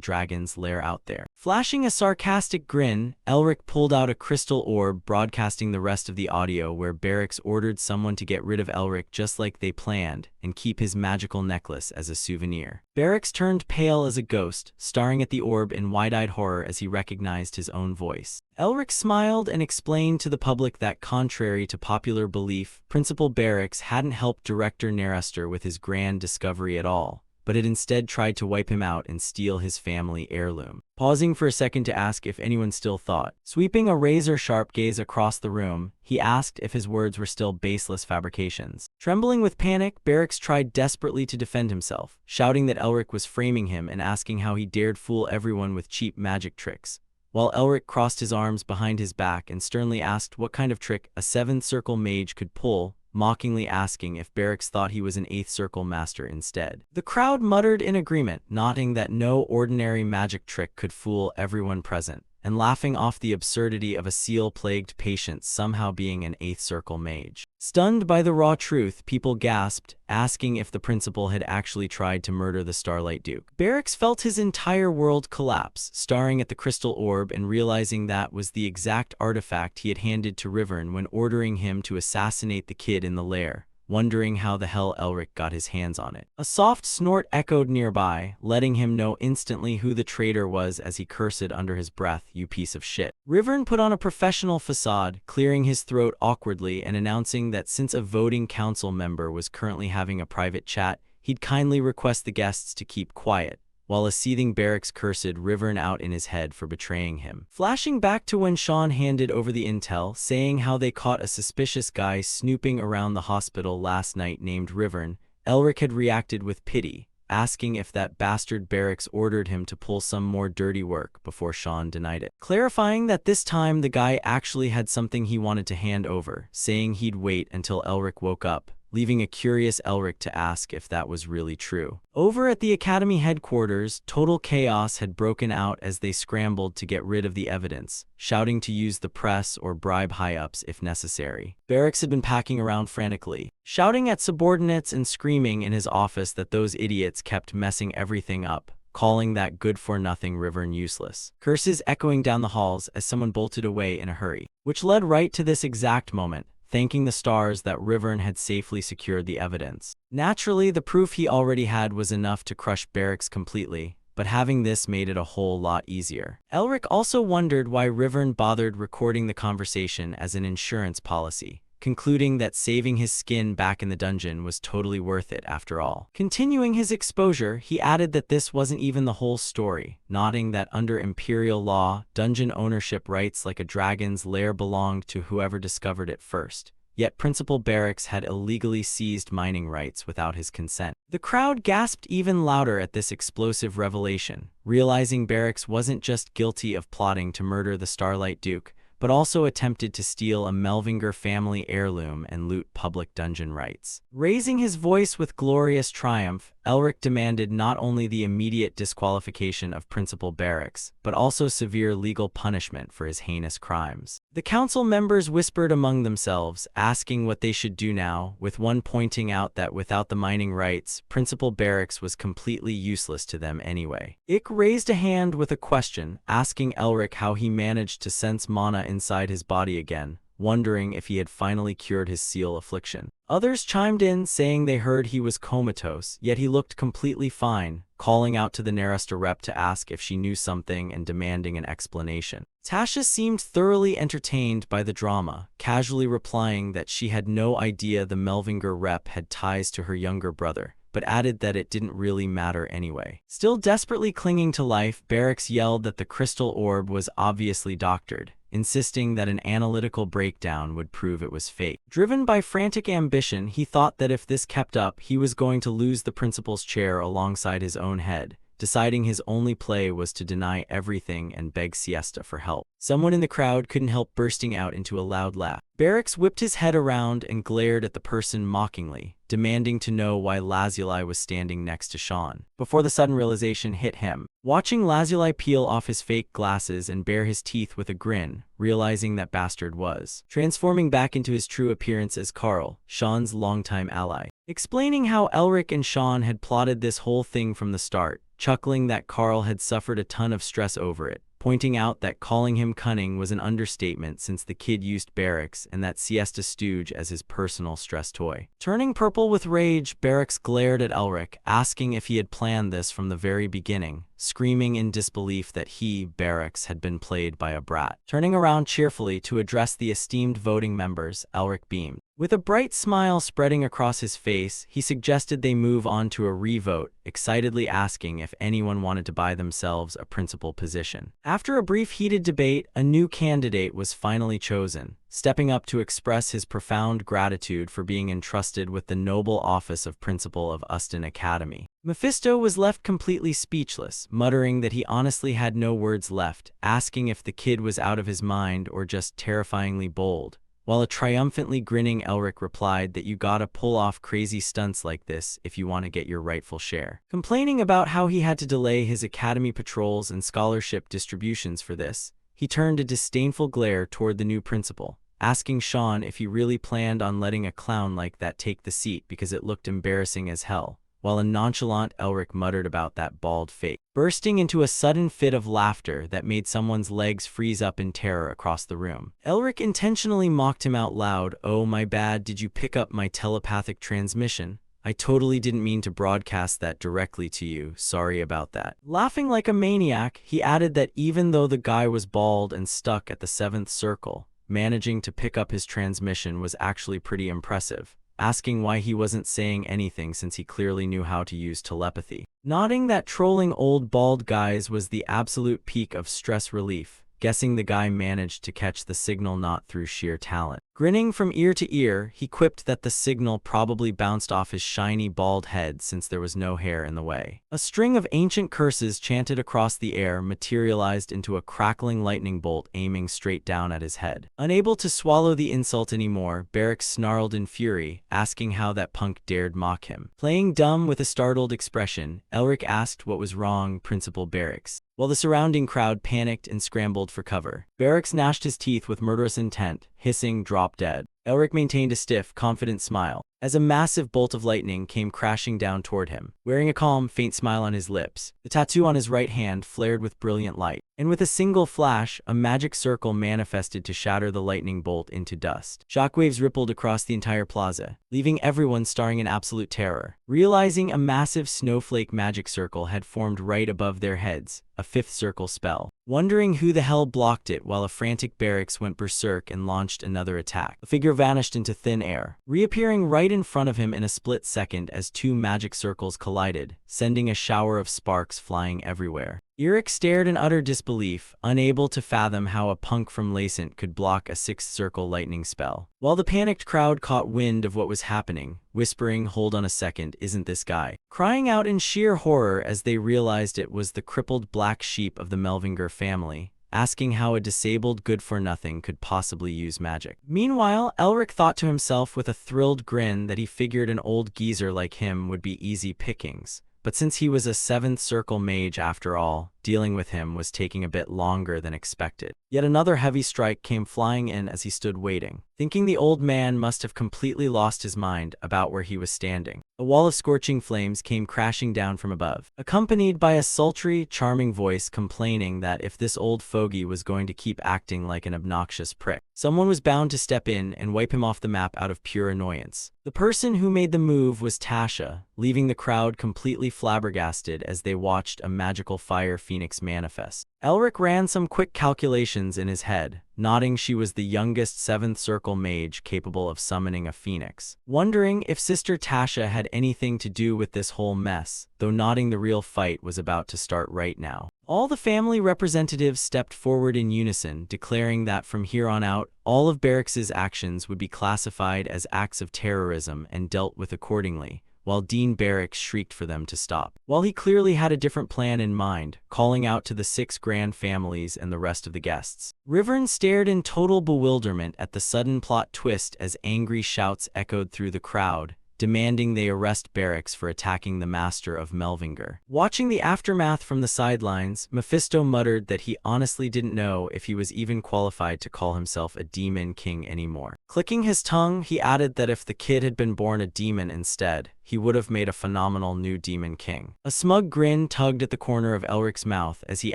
dragon's lair out there. Flashing a sarcastic grin, Elric pulled out a crystal orb broadcasting the rest of the audio where Barracks ordered someone to get rid of Elric just like they planned and keep his magical necklace as a souvenir. Barracks turned pale as a ghost, staring at the orb in wide-eyed horror as he recognized his own voice. Elric smiled and explained to the public that contrary to popular belief, Principal Barracks hadn't helped Director Nerester with his grand discovery at all, but had instead tried to wipe him out and steal his family heirloom. Pausing for a second to ask if anyone still thought. Sweeping a razor-sharp gaze across the room, he asked if his words were still baseless fabrications. Trembling with panic, Barracks tried desperately to defend himself, shouting that Elric was framing him and asking how he dared fool everyone with cheap magic tricks, while Elric crossed his arms behind his back and sternly asked what kind of trick a 7th circle mage could pull, mockingly asking if Barracks thought he was an 8th circle master instead. The crowd muttered in agreement, nodding that no ordinary magic trick could fool everyone present, and laughing off the absurdity of a seal-plagued patient somehow being an 8th circle mage. Stunned by the raw truth, people gasped, asking if the principal had actually tried to murder the Starlight Duke. Barracks felt his entire world collapse, staring at the crystal orb and realizing that was the exact artifact he had handed to Rivern when ordering him to assassinate the kid in the lair, wondering how the hell Elric got his hands on it. A soft snort echoed nearby, letting him know instantly who the traitor was as he cursed under his breath, "You piece of shit." Rivern put on a professional facade, clearing his throat awkwardly and announcing that since a voting council member was currently having a private chat, he'd kindly request the guests to keep quiet, while a seething Barracks cursed Rivern out in his head for betraying him. Flashing back to when Sean handed over the intel, saying how they caught a suspicious guy snooping around the hospital last night named Rivern, Elric had reacted with pity, asking if that bastard Barracks ordered him to pull some more dirty work before Sean denied it. Clarifying that this time the guy actually had something he wanted to hand over, saying he'd wait until Elric woke up, leaving a curious Elric to ask if that was really true. Over at the Academy headquarters, total chaos had broken out as they scrambled to get rid of the evidence, shouting to use the press or bribe high-ups if necessary. Barracks had been packing around frantically, shouting at subordinates and screaming in his office that those idiots kept messing everything up, calling that good-for-nothing Rivern useless. Curses echoing down the halls as someone bolted away in a hurry, which led right to this exact moment, thanking the stars that Rivern had safely secured the evidence. Naturally, the proof he already had was enough to crush Barracks completely, but having this made it a whole lot easier. Elric also wondered why Rivern bothered recording the conversation as an insurance policy, concluding that saving his skin back in the dungeon was totally worth it after all. Continuing his exposure, he added that this wasn't even the whole story, nodding that under Imperial law, dungeon ownership rights like a dragon's lair belonged to whoever discovered it first. Yet Principal Barracks had illegally seized mining rights without his consent. The crowd gasped even louder at this explosive revelation, realizing Barracks wasn't just guilty of plotting to murder the Starlight Duke, but also attempted to steal a Melvinger family heirloom and loot public dungeon rights. Raising his voice with glorious triumph, Elric demanded not only the immediate disqualification of Principal Barracks, but also severe legal punishment for his heinous crimes. The council members whispered among themselves, asking what they should do now, with one pointing out that without the mining rights, Principal Barracks was completely useless to them anyway. Ick raised a hand with a question, asking Elric how he managed to sense mana inside his body again, wondering if he had finally cured his seal affliction. Others chimed in, saying they heard he was comatose, yet he looked completely fine, calling out to the Naresta rep to ask if she knew something and demanding an explanation. Tasha seemed thoroughly entertained by the drama, casually replying that she had no idea the Melvinger rep had ties to her younger brother, but added that it didn't really matter anyway. Still desperately clinging to life, Barracks yelled that the crystal orb was obviously doctored, insisting that an analytical breakdown would prove it was fake. Driven by frantic ambition, he thought that if this kept up, he was going to lose the principal's chair alongside his own head, deciding his only play was to deny everything and beg Siesta for help. Someone in the crowd couldn't help bursting out into a loud laugh. Barracks whipped his head around and glared at the person mockingly, demanding to know why Lazuli was standing next to Sean, before the sudden realization hit him. Watching Lazuli peel off his fake glasses and bare his teeth with a grin, realizing that bastard was transforming back into his true appearance as Carl, Sean's longtime ally. Explaining how Elric and Sean had plotted this whole thing from the start, chuckling that Carl had suffered a ton of stress over it, pointing out that calling him cunning was an understatement since the kid used Barracks and that Siesta Stooge as his personal stress toy. Turning purple with rage, Barracks glared at Elric, asking if he had planned this from the very beginning, screaming in disbelief that he, Barracks, had been played by a brat. Turning around cheerfully to address the esteemed voting members, Elric beamed. With a bright smile spreading across his face, he suggested they move on to a re-vote, excitedly asking if anyone wanted to buy themselves a principal position. After a brief heated debate, a new candidate was finally chosen, stepping up to express his profound gratitude for being entrusted with the noble office of Principal of Uston Academy. Mephisto was left completely speechless, muttering that he honestly had no words left, asking if the kid was out of his mind or just terrifyingly bold, while a triumphantly grinning Elric replied that you gotta pull off crazy stunts like this if you want to get your rightful share. Complaining about how he had to delay his academy patrols and scholarship distributions for this, he turned a disdainful glare toward the new principal, asking Sean if he really planned on letting a clown like that take the seat because it looked embarrassing as hell, while a nonchalant Elric muttered about that bald fake, bursting into a sudden fit of laughter that made someone's legs freeze up in terror across the room. Elric intentionally mocked him out loud. "Oh, my bad, did you pick up my telepathic transmission? I totally didn't mean to broadcast that directly to you, sorry about that." Laughing like a maniac, he added that even though the guy was bald and stuck at the 7th circle, managing to pick up his transmission was actually pretty impressive, asking why he wasn't saying anything since he clearly knew how to use telepathy. Nodding that trolling old bald guys was the absolute peak of stress relief, guessing the guy managed to catch the signal not through sheer talent. Grinning from ear to ear, he quipped that the signal probably bounced off his shiny bald head since there was no hair in the way. A string of ancient curses chanted across the air materialized into a crackling lightning bolt aiming straight down at his head. Unable to swallow the insult anymore, Barrack snarled in fury, asking how that punk dared mock him. Playing dumb with a startled expression, Elric asked what was wrong, Principal Barracks. While the surrounding crowd panicked and scrambled for cover, Barracks gnashed his teeth with murderous intent, hissing, "Drop dead." Elric maintained a stiff, confident smile, as a massive bolt of lightning came crashing down toward him. Wearing a calm, faint smile on his lips, the tattoo on his right hand flared with brilliant light, and with a single flash, a magic circle manifested to shatter the lightning bolt into dust. Shockwaves rippled across the entire plaza, leaving everyone staring in absolute terror. Realizing a massive snowflake magic circle had formed right above their heads, a 5th circle spell. Wondering who the hell blocked it while a frantic Barracks went berserk and launched another attack. The figure vanished into thin air, reappearing right in front of him in a split second as 2 magic circles collided, sending a shower of sparks flying everywhere. Eric stared in utter disbelief, unable to fathom how a punk from Lacent could block a 6th circle lightning spell. While the panicked crowd caught wind of what was happening, whispering, "Hold on a second, isn't this guy?" crying out in sheer horror as they realized it was the crippled black sheep of the Melvinger family, asking how a disabled good-for-nothing could possibly use magic. Meanwhile, Elric thought to himself with a thrilled grin that he figured an old geezer like him would be easy pickings. But since he was a 7th circle mage after all, dealing with him was taking a bit longer than expected. Yet another heavy strike came flying in as he stood waiting, thinking the old man must have completely lost his mind about where he was standing. A wall of scorching flames came crashing down from above, accompanied by a sultry, charming voice complaining that if this old fogey was going to keep acting like an obnoxious prick, someone was bound to step in and wipe him off the map out of pure annoyance. The person who made the move was Tasha, leaving the crowd completely flabbergasted as they watched a magical fire phoenix manifest. Elric ran some quick calculations in his head, nodding she was the youngest 7th circle mage capable of summoning a phoenix. Wondering if Sister Tasha had anything to do with this whole mess, though nodding the real fight was about to start right now. All the family representatives stepped forward in unison, declaring that from here on out, all of Barracks's actions would be classified as acts of terrorism and dealt with accordingly, while Dean Barracks shrieked for them to stop. While he clearly had a different plan in mind, calling out to the 6 grand families and the rest of the guests. Rivern stared in total bewilderment at the sudden plot twist as angry shouts echoed through the crowd, demanding they arrest Barracks for attacking the master of Melvinger. Watching the aftermath from the sidelines, Mephisto muttered that he honestly didn't know if he was even qualified to call himself a demon king anymore. Clicking his tongue, he added that if the kid had been born a demon instead, he would have made a phenomenal new demon king. A smug grin tugged at the corner of Elric's mouth as he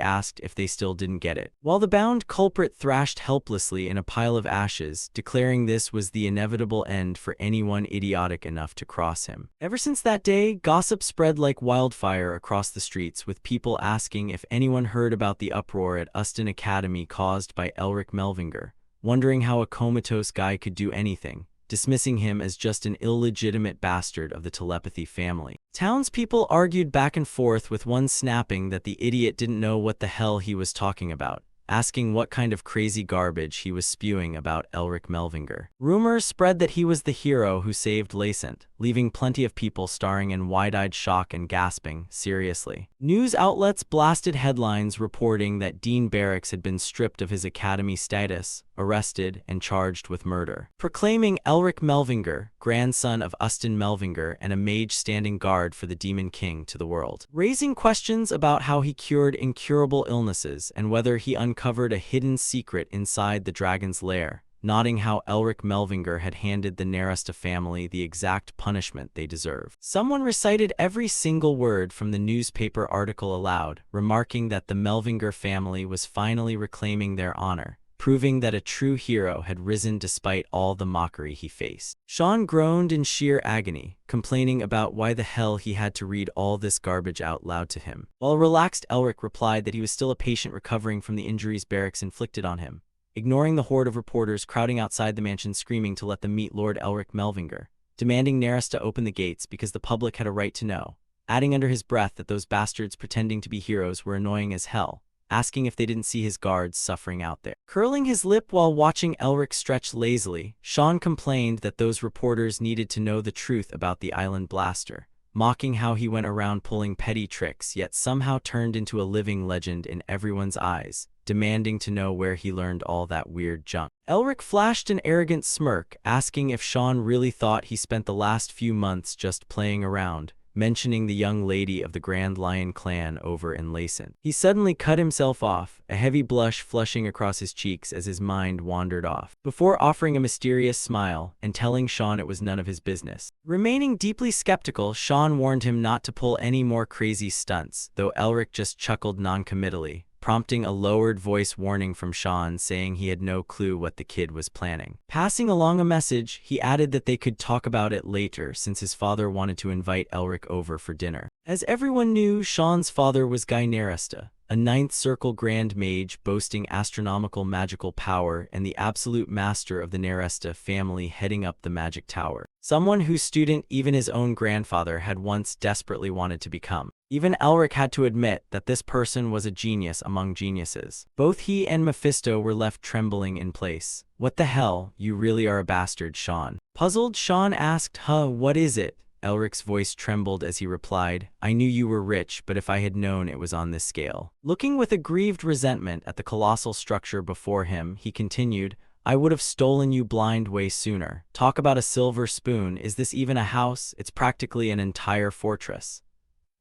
asked if they still didn't get it, while the bound culprit thrashed helplessly in a pile of ashes, declaring this was the inevitable end for anyone idiotic enough to cross him. Ever since that day, gossip spread like wildfire across the streets, with people asking if anyone heard about the uproar at Uston Academy caused by Elric Melvinger, wondering how a comatose guy could do anything, dismissing him as just an illegitimate bastard of the telepathy family. Townspeople argued back and forth, with one snapping that the idiot didn't know what the hell he was talking about, asking what kind of crazy garbage he was spewing about Elric Melvinger. Rumors spread that he was the hero who saved Lacent, leaving plenty of people staring in wide-eyed shock and gasping, seriously. News outlets blasted headlines reporting that Dean Barracks had been stripped of his academy status, arrested, and charged with murder, proclaiming Elric Melvinger, grandson of Ustin Melvinger and a mage standing guard for the Demon King, to the world, raising questions about how he cured incurable illnesses and whether he uncovered a hidden secret inside the dragon's lair, noting how Elric Melvinger had handed the Neresta family the exact punishment they deserved. Someone recited every single word from the newspaper article aloud, remarking that the Melvinger family was finally reclaiming their honor, proving that a true hero had risen despite all the mockery he faced. Sean groaned in sheer agony, complaining about why the hell he had to read all this garbage out loud to him, while a relaxed Elric replied that he was still a patient recovering from the injuries Barracks inflicted on him, ignoring the horde of reporters crowding outside the mansion screaming to let them meet Lord Elric Melvinger, demanding Nerys to open the gates because the public had a right to know, adding under his breath that those bastards pretending to be heroes were annoying as hell, asking if they didn't see his guards suffering out there. Curling his lip while watching Elric stretch lazily, Sean complained that those reporters needed to know the truth about the Island Blaster, mocking how he went around pulling petty tricks yet somehow turned into a living legend in everyone's eyes, demanding to know where he learned all that weird junk. Elric flashed an arrogant smirk, asking if Sean really thought he spent the last few months just playing around, mentioning the young lady of the Grand Lion clan over in Lacent. He suddenly cut himself off, a heavy blush flushing across his cheeks as his mind wandered off, before offering a mysterious smile and telling Sean it was none of his business. Remaining deeply skeptical, Sean warned him not to pull any more crazy stunts, though Elric just chuckled noncommittally, prompting a lowered voice warning from Sean saying he had no clue what the kid was planning. Passing along a message, he added that they could talk about it later since his father wanted to invite Elric over for dinner. As everyone knew, Sean's father was Guy Neresta, a ninth circle grand mage boasting astronomical magical power and the absolute master of the Neresta family heading up the magic tower. Someone whose student even his own grandfather had once desperately wanted to become. Even Elric had to admit that this person was a genius among geniuses. Both he and Mephisto were left trembling in place. "What the hell, you really are a bastard, Sean." Puzzled, Sean asked, what is it?" Elric's voice trembled as he replied, "I knew you were rich, but if I had known it was on this scale." Looking with aggrieved resentment at the colossal structure before him, he continued, "I would have stolen you blind way sooner. Talk about a silver spoon, is this even a house? It's practically an entire fortress."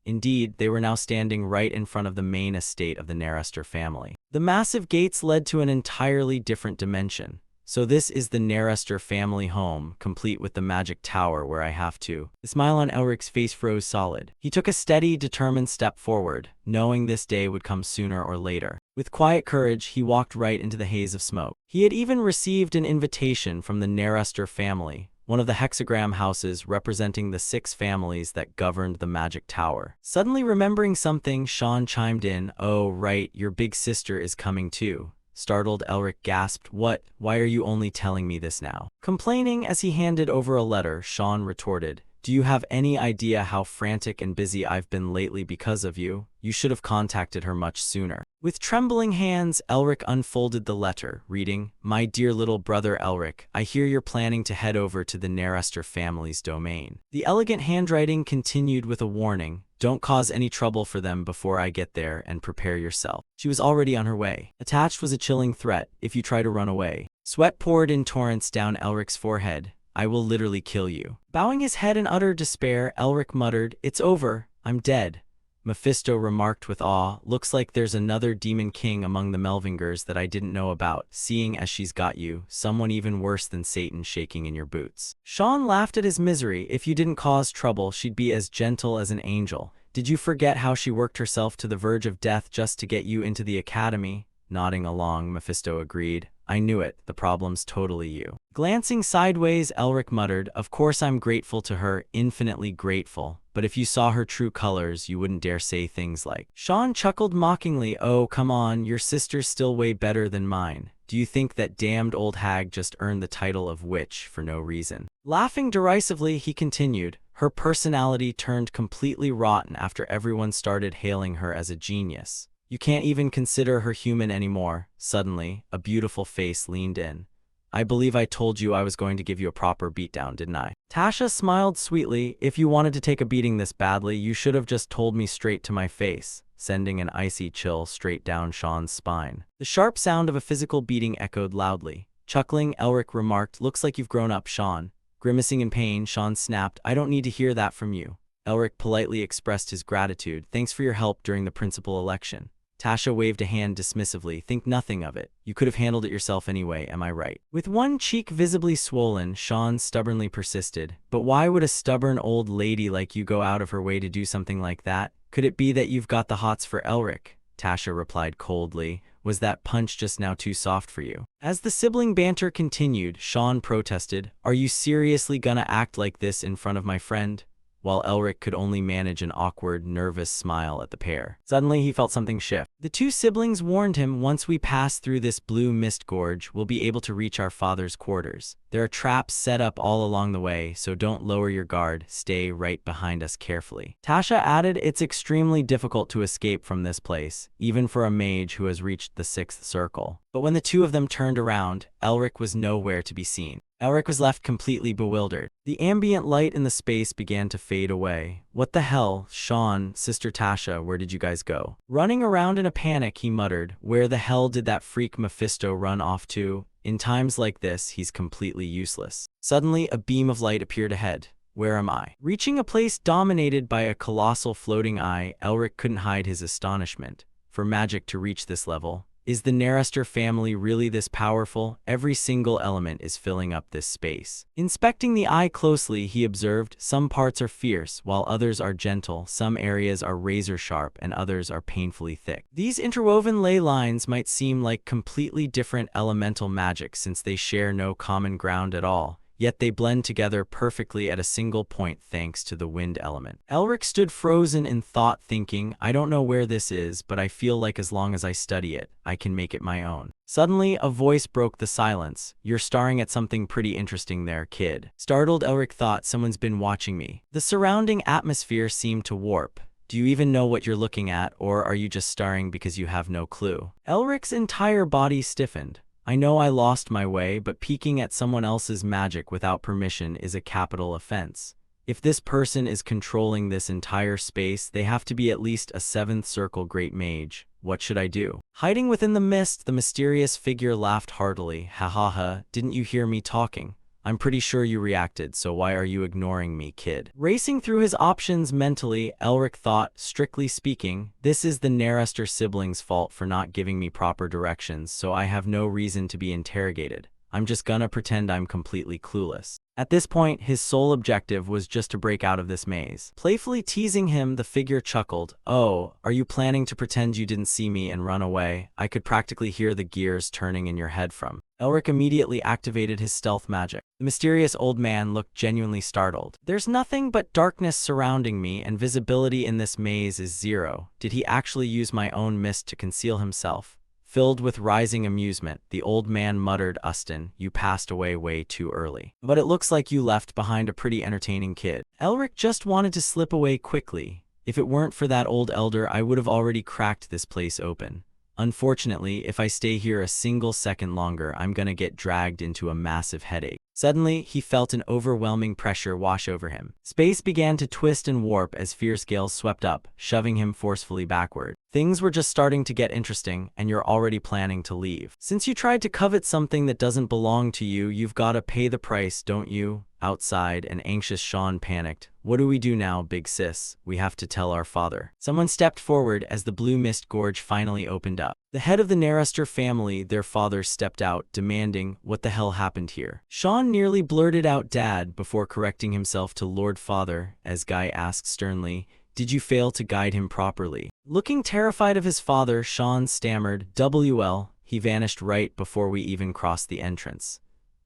Indeed, they were now standing right in front of the main estate of the Nerester family. The massive gates led to an entirely different dimension. "So this is the Nerester family home, complete with the magic tower where I have to." The smile on Elric's face froze solid. He took a steady, determined step forward, knowing this day would come sooner or later. With quiet courage, he walked right into the haze of smoke. He had even received an invitation from the Nerester family, one of the hexagram houses representing the 6 families that governed the magic tower. Suddenly remembering something, Sean chimed in, "Oh, right, your big sister is coming too." Startled, Elric gasped, "What? Why are you only telling me this now?" Complaining as he handed over a letter, Sean retorted, "Do you have any idea how frantic and busy I've been lately because of you? You should have contacted her much sooner." With trembling hands, Elric unfolded the letter, reading, "My dear little brother Elric, I hear you're planning to head over to the Nerester family's domain." The elegant handwriting continued with a warning, "Don't cause any trouble for them before I get there, and prepare yourself." She was already on her way. Attached was a chilling threat, "If you try to run away." Sweat poured in torrents down Elric's forehead. "I will literally kill you." Bowing his head in utter despair, Elric muttered, "It's over. I'm dead." Mephisto remarked with awe, "Looks like there's another demon king among the Melvingers that I didn't know about, seeing as she's got you, someone even worse than Satan shaking in your boots." Sean laughed at his misery. "If you didn't cause trouble, she'd be as gentle as an angel. Did you forget how she worked herself to the verge of death just to get you into the academy?" Nodding along, Mephisto agreed, "I knew it, the problem's totally you." Glancing sideways, Elric muttered, "Of course I'm grateful to her, infinitely grateful, but if you saw her true colors, you wouldn't dare say things like." Sean chuckled mockingly, "Oh, come on, your sister's still way better than mine. Do you think that damned old hag just earned the title of witch for no reason?" Laughing derisively, he continued, "Her personality turned completely rotten after everyone started hailing her as a genius. You can't even consider her human anymore." Suddenly, a beautiful face leaned in. "I believe I told you I was going to give you a proper beatdown, didn't I?" Tasha smiled sweetly. If you wanted to take a beating this badly, you should have just told me straight to my face, sending an icy chill straight down Sean's spine. The sharp sound of a physical beating echoed loudly. Chuckling, Elric remarked, "Looks like you've grown up, Sean." Grimacing in pain, Sean snapped, "I don't need to hear that from you." Elric politely expressed his gratitude. "Thanks for your help during the principal election." Tasha waved a hand dismissively. "Think nothing of it. You could have handled it yourself anyway, am I right?" With one cheek visibly swollen, Sean stubbornly persisted. "But why would a stubborn old lady like you go out of her way to do something like that? Could it be that you've got the hots for Elric?" Tasha replied coldly. "Was that punch just now too soft for you?" As the sibling banter continued, Sean protested, "Are you seriously gonna act like this in front of my friend?" While Elric could only manage an awkward, nervous smile at the pair. Suddenly, he felt something shift. The two siblings warned him, "Once we pass through this blue mist gorge, we'll be able to reach our father's quarters. There are traps set up all along the way, so don't lower your guard. Stay right behind us carefully." Tasha added, "It's extremely difficult to escape from this place, even for a mage who has reached the sixth circle." But when the two of them turned around, Elric was nowhere to be seen. Elric was left completely bewildered. The ambient light in the space began to fade away. "What the hell? Sean, Sister Tasha, where did you guys go?" Running around in a panic, he muttered, "Where the hell did that freak Mephisto run off to? In times like this, he's completely useless." Suddenly, a beam of light appeared ahead. "Where am I?" Reaching a place dominated by a colossal floating eye, Elric couldn't hide his astonishment. For magic to reach this level, is the Narester family really this powerful? Every single element is filling up this space. Inspecting the eye closely, he observed, some parts are fierce, while others are gentle, some areas are razor-sharp, and others are painfully thick. These interwoven ley lines might seem like completely different elemental magic since they share no common ground at all. Yet they blend together perfectly at a single point thanks to the wind element. Elric stood frozen in thought, thinking, "I don't know where this is, but I feel like as long as I study it, I can make it my own." Suddenly, a voice broke the silence. "You're staring at something pretty interesting there, kid." Startled, Elric thought, "Someone's been watching me." The surrounding atmosphere seemed to warp. "Do you even know what you're looking at, or are you just staring because you have no clue?" Elric's entire body stiffened. "I know I lost my way, but peeking at someone else's magic without permission is a capital offense. If this person is controlling this entire space, they have to be at least a seventh circle great mage. What should I do?" Hiding within the mist, the mysterious figure laughed heartily. "Ha ha ha, didn't you hear me talking? I'm pretty sure you reacted, so why are you ignoring me, kid?" Racing through his options mentally, Elric thought, strictly speaking, this is the Narester siblings' fault for not giving me proper directions, so I have no reason to be interrogated. I'm just gonna pretend I'm completely clueless. At this point, his sole objective was just to break out of this maze. Playfully teasing him, the figure chuckled. "Oh, are you planning to pretend you didn't see me and run away? I could practically hear the gears turning in your head from." Elric immediately activated his stealth magic. The mysterious old man looked genuinely startled. "There's nothing but darkness surrounding me, and visibility in this maze is zero. Did he actually use my own mist to conceal himself?" Filled with rising amusement, the old man muttered, "Ustin, you passed away way too early. But it looks like you left behind a pretty entertaining kid." Elric just wanted to slip away quickly. "If it weren't for that old elder, I would have already cracked this place open. Unfortunately, if I stay here a single second longer, I'm gonna get dragged into a massive headache." Suddenly, he felt an overwhelming pressure wash over him. Space began to twist and warp as fierce gales swept up, shoving him forcefully backward. Things were just starting to get interesting, and you're already planning to leave. "Since you tried to covet something that doesn't belong to you, you've gotta pay the price, don't you?" Outside, an anxious Sean panicked. "What do we do now, big sis? We have to tell our father." Someone stepped forward as the blue mist gorge finally opened up. The head of the Narester family, their father, stepped out, demanding, "What the hell happened here?" Sean nearly blurted out "Dad" before correcting himself to "Lord Father," as Guy asked sternly, "Did you fail to guide him properly?" Looking terrified of his father, Sean stammered, "WL." He vanished right before we even crossed the entrance.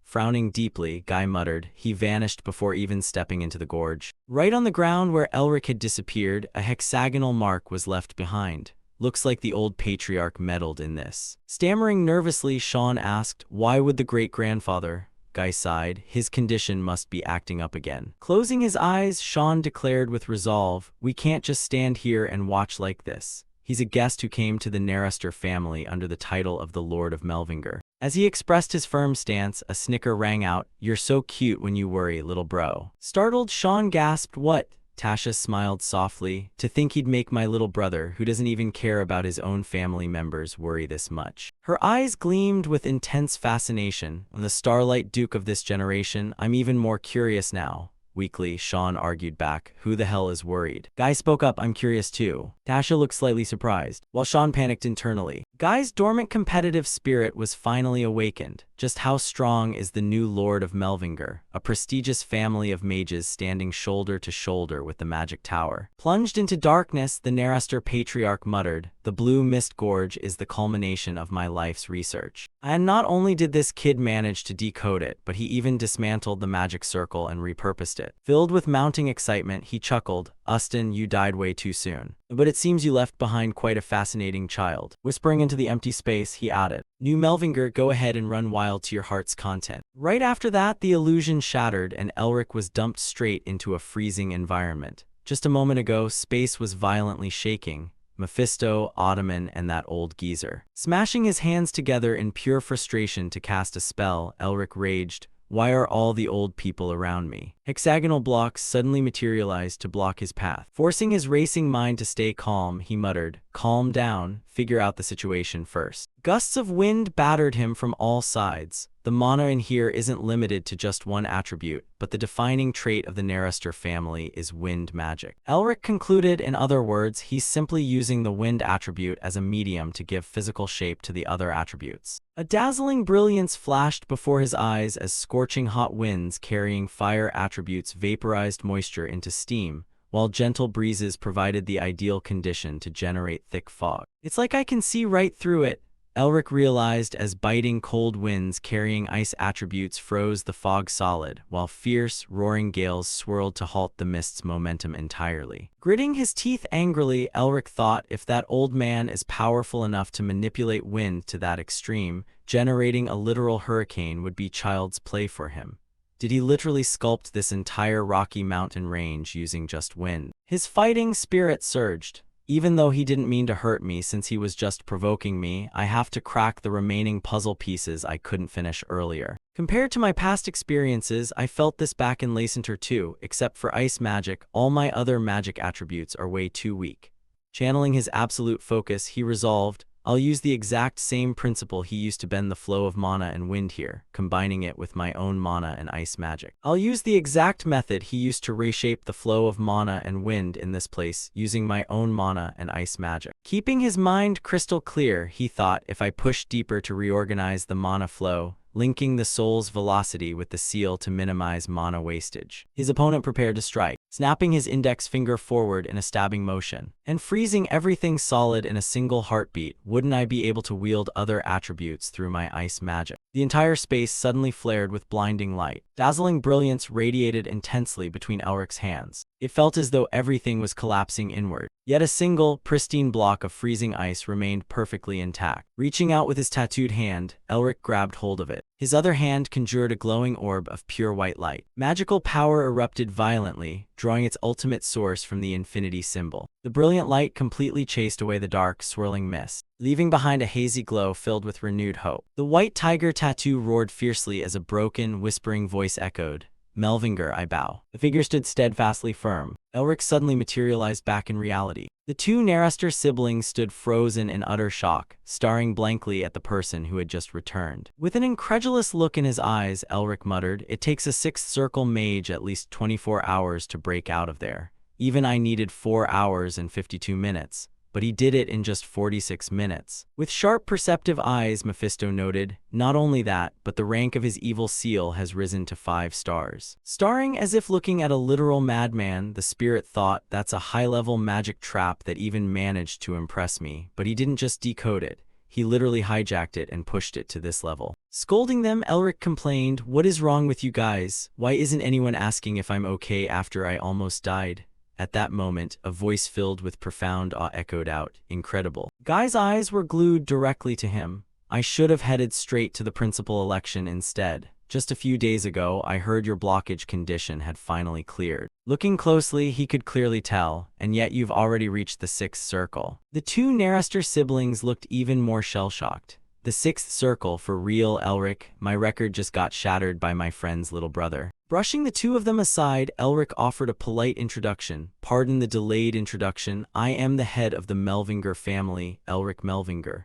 Frowning deeply, Guy muttered, "He vanished before even stepping into the gorge." Right on the ground where Elric had disappeared, a hexagonal mark was left behind. "Looks like the old patriarch meddled in this." Stammering nervously, Sean asked, "Why would the great-grandfather?" Guy sighed. "His condition must be acting up again." Closing his eyes, Sean declared with resolve, "We can't just stand here and watch like this. He's a guest who came to the Narester family under the title of the Lord of Melvinger. As he expressed his firm stance, a snicker rang out. "You're so cute when you worry, little bro." Startled, Sean gasped, "What?" Tasha smiled softly. "To think he'd make my little brother, who doesn't even care about his own family members, worry this much." Her eyes gleamed with intense fascination. "The Starlight Duke of this generation, I'm even more curious now." Weakly, Sean argued back, "Who the hell is worried?" Guy spoke up, "I'm curious too." Tasha looked slightly surprised, while Sean panicked internally. Guy's dormant competitive spirit was finally awakened. Just how strong is the new Lord of Melvinger, a prestigious family of mages standing shoulder to shoulder with the magic tower? Plunged into darkness, the Narester patriarch muttered, "The blue mist gorge is the culmination of my life's research." And not only did this kid manage to decode it, but he even dismantled the magic circle and repurposed it. Filled with mounting excitement, he chuckled, "Ustin, you died way too soon. But it seems you left behind quite a fascinating child." Whispering into the empty space, he added, "New Melvinger, go ahead and run wild to your heart's content." Right after that, the illusion shattered and Elric was dumped straight into a freezing environment. Just a moment ago, space was violently shaking. Mephisto, Ottoman, and that old geezer. Smashing his hands together in pure frustration to cast a spell, Elric raged, "Why are all the old people around me?" Hexagonal blocks suddenly materialized to block his path. Forcing his racing mind to stay calm, he muttered, "Calm down, figure out the situation first." Gusts of wind battered him from all sides. The mana in here isn't limited to just one attribute, but the defining trait of the Narester family is wind magic. Elric concluded, in other words, he's simply using the wind attribute as a medium to give physical shape to the other attributes. A dazzling brilliance flashed before his eyes as scorching hot winds carrying fire attributes vaporized moisture into steam, while gentle breezes provided the ideal condition to generate thick fog. "It's like I can see right through it," Elric realized as biting cold winds carrying ice attributes froze the fog solid, while fierce, roaring gales swirled to halt the mist's momentum entirely. Gritting his teeth angrily, Elric thought, if that old man is powerful enough to manipulate wind to that extreme, generating a literal hurricane would be child's play for him. Did he literally sculpt this entire Rocky Mountain range using just wind? His fighting spirit surged. "Even though he didn't mean to hurt me since he was just provoking me, I have to crack the remaining puzzle pieces I couldn't finish earlier." Compared to my past experiences, I felt this back in Lacenter too, except for ice magic, all my other magic attributes are way too weak. Channeling his absolute focus, he resolved, "I'll use the exact same principle he used to bend the flow of mana and wind here, combining it with my own mana and ice magic. I'll use the exact method he used to reshape the flow of mana and wind in this place, using my own mana and ice magic." Keeping his mind crystal clear, he thought, if I push deeper to reorganize the mana flow, linking the soul's velocity with the seal to minimize mana wastage. His opponent prepared to strike, snapping his index finger forward in a stabbing motion, and freezing everything solid in a single heartbeat. Wouldn't I be able to wield other attributes through my ice magic? The entire space suddenly flared with blinding light. Dazzling brilliance radiated intensely between Elric's hands. It felt as though everything was collapsing inward. Yet a single, pristine block of freezing ice remained perfectly intact. Reaching out with his tattooed hand, Elric grabbed hold of it. His other hand conjured a glowing orb of pure white light. Magical power erupted violently, drawing its ultimate source from the infinity symbol. The brilliant light completely chased away the dark, swirling mist, leaving behind a hazy glow filled with renewed hope. The white tiger tattoo roared fiercely as a broken, whispering voice echoed, "Melvinger, I bow." The figure stood steadfastly firm. Elric suddenly materialized back in reality. The two Narester siblings stood frozen in utter shock, staring blankly at the person who had just returned. With an incredulous look in his eyes, Elric muttered, "It takes a sixth circle mage at least 24 hours to break out of there. Even I needed 4 hours and 52 minutes. But he did it in just 46 minutes. With sharp, perceptive eyes, Mephisto noted, "Not only that, but the rank of his evil seal has risen to 5 stars. Starring as if looking at a literal madman, the spirit thought, "That's a high-level magic trap that even managed to impress me." But he didn't just decode it. He literally hijacked it and pushed it to this level. Scolding them, Elric complained, "What is wrong with you guys? Why isn't anyone asking if I'm okay after I almost died?" At that moment, a voice filled with profound awe echoed out, "Incredible." Guy's eyes were glued directly to him. "I should have headed straight to the principal election instead. Just a few days ago, I heard your blockage condition had finally cleared." Looking closely, he could clearly tell, "And yet you've already reached the 6th circle." The two Narester siblings looked even more shell-shocked. The sixth circle for real, Elric. My record just got shattered by my friend's little brother. Brushing the two of them aside, Elric offered a polite introduction. Pardon the delayed introduction. I am the head of the Melvinger family, Elric Melvinger.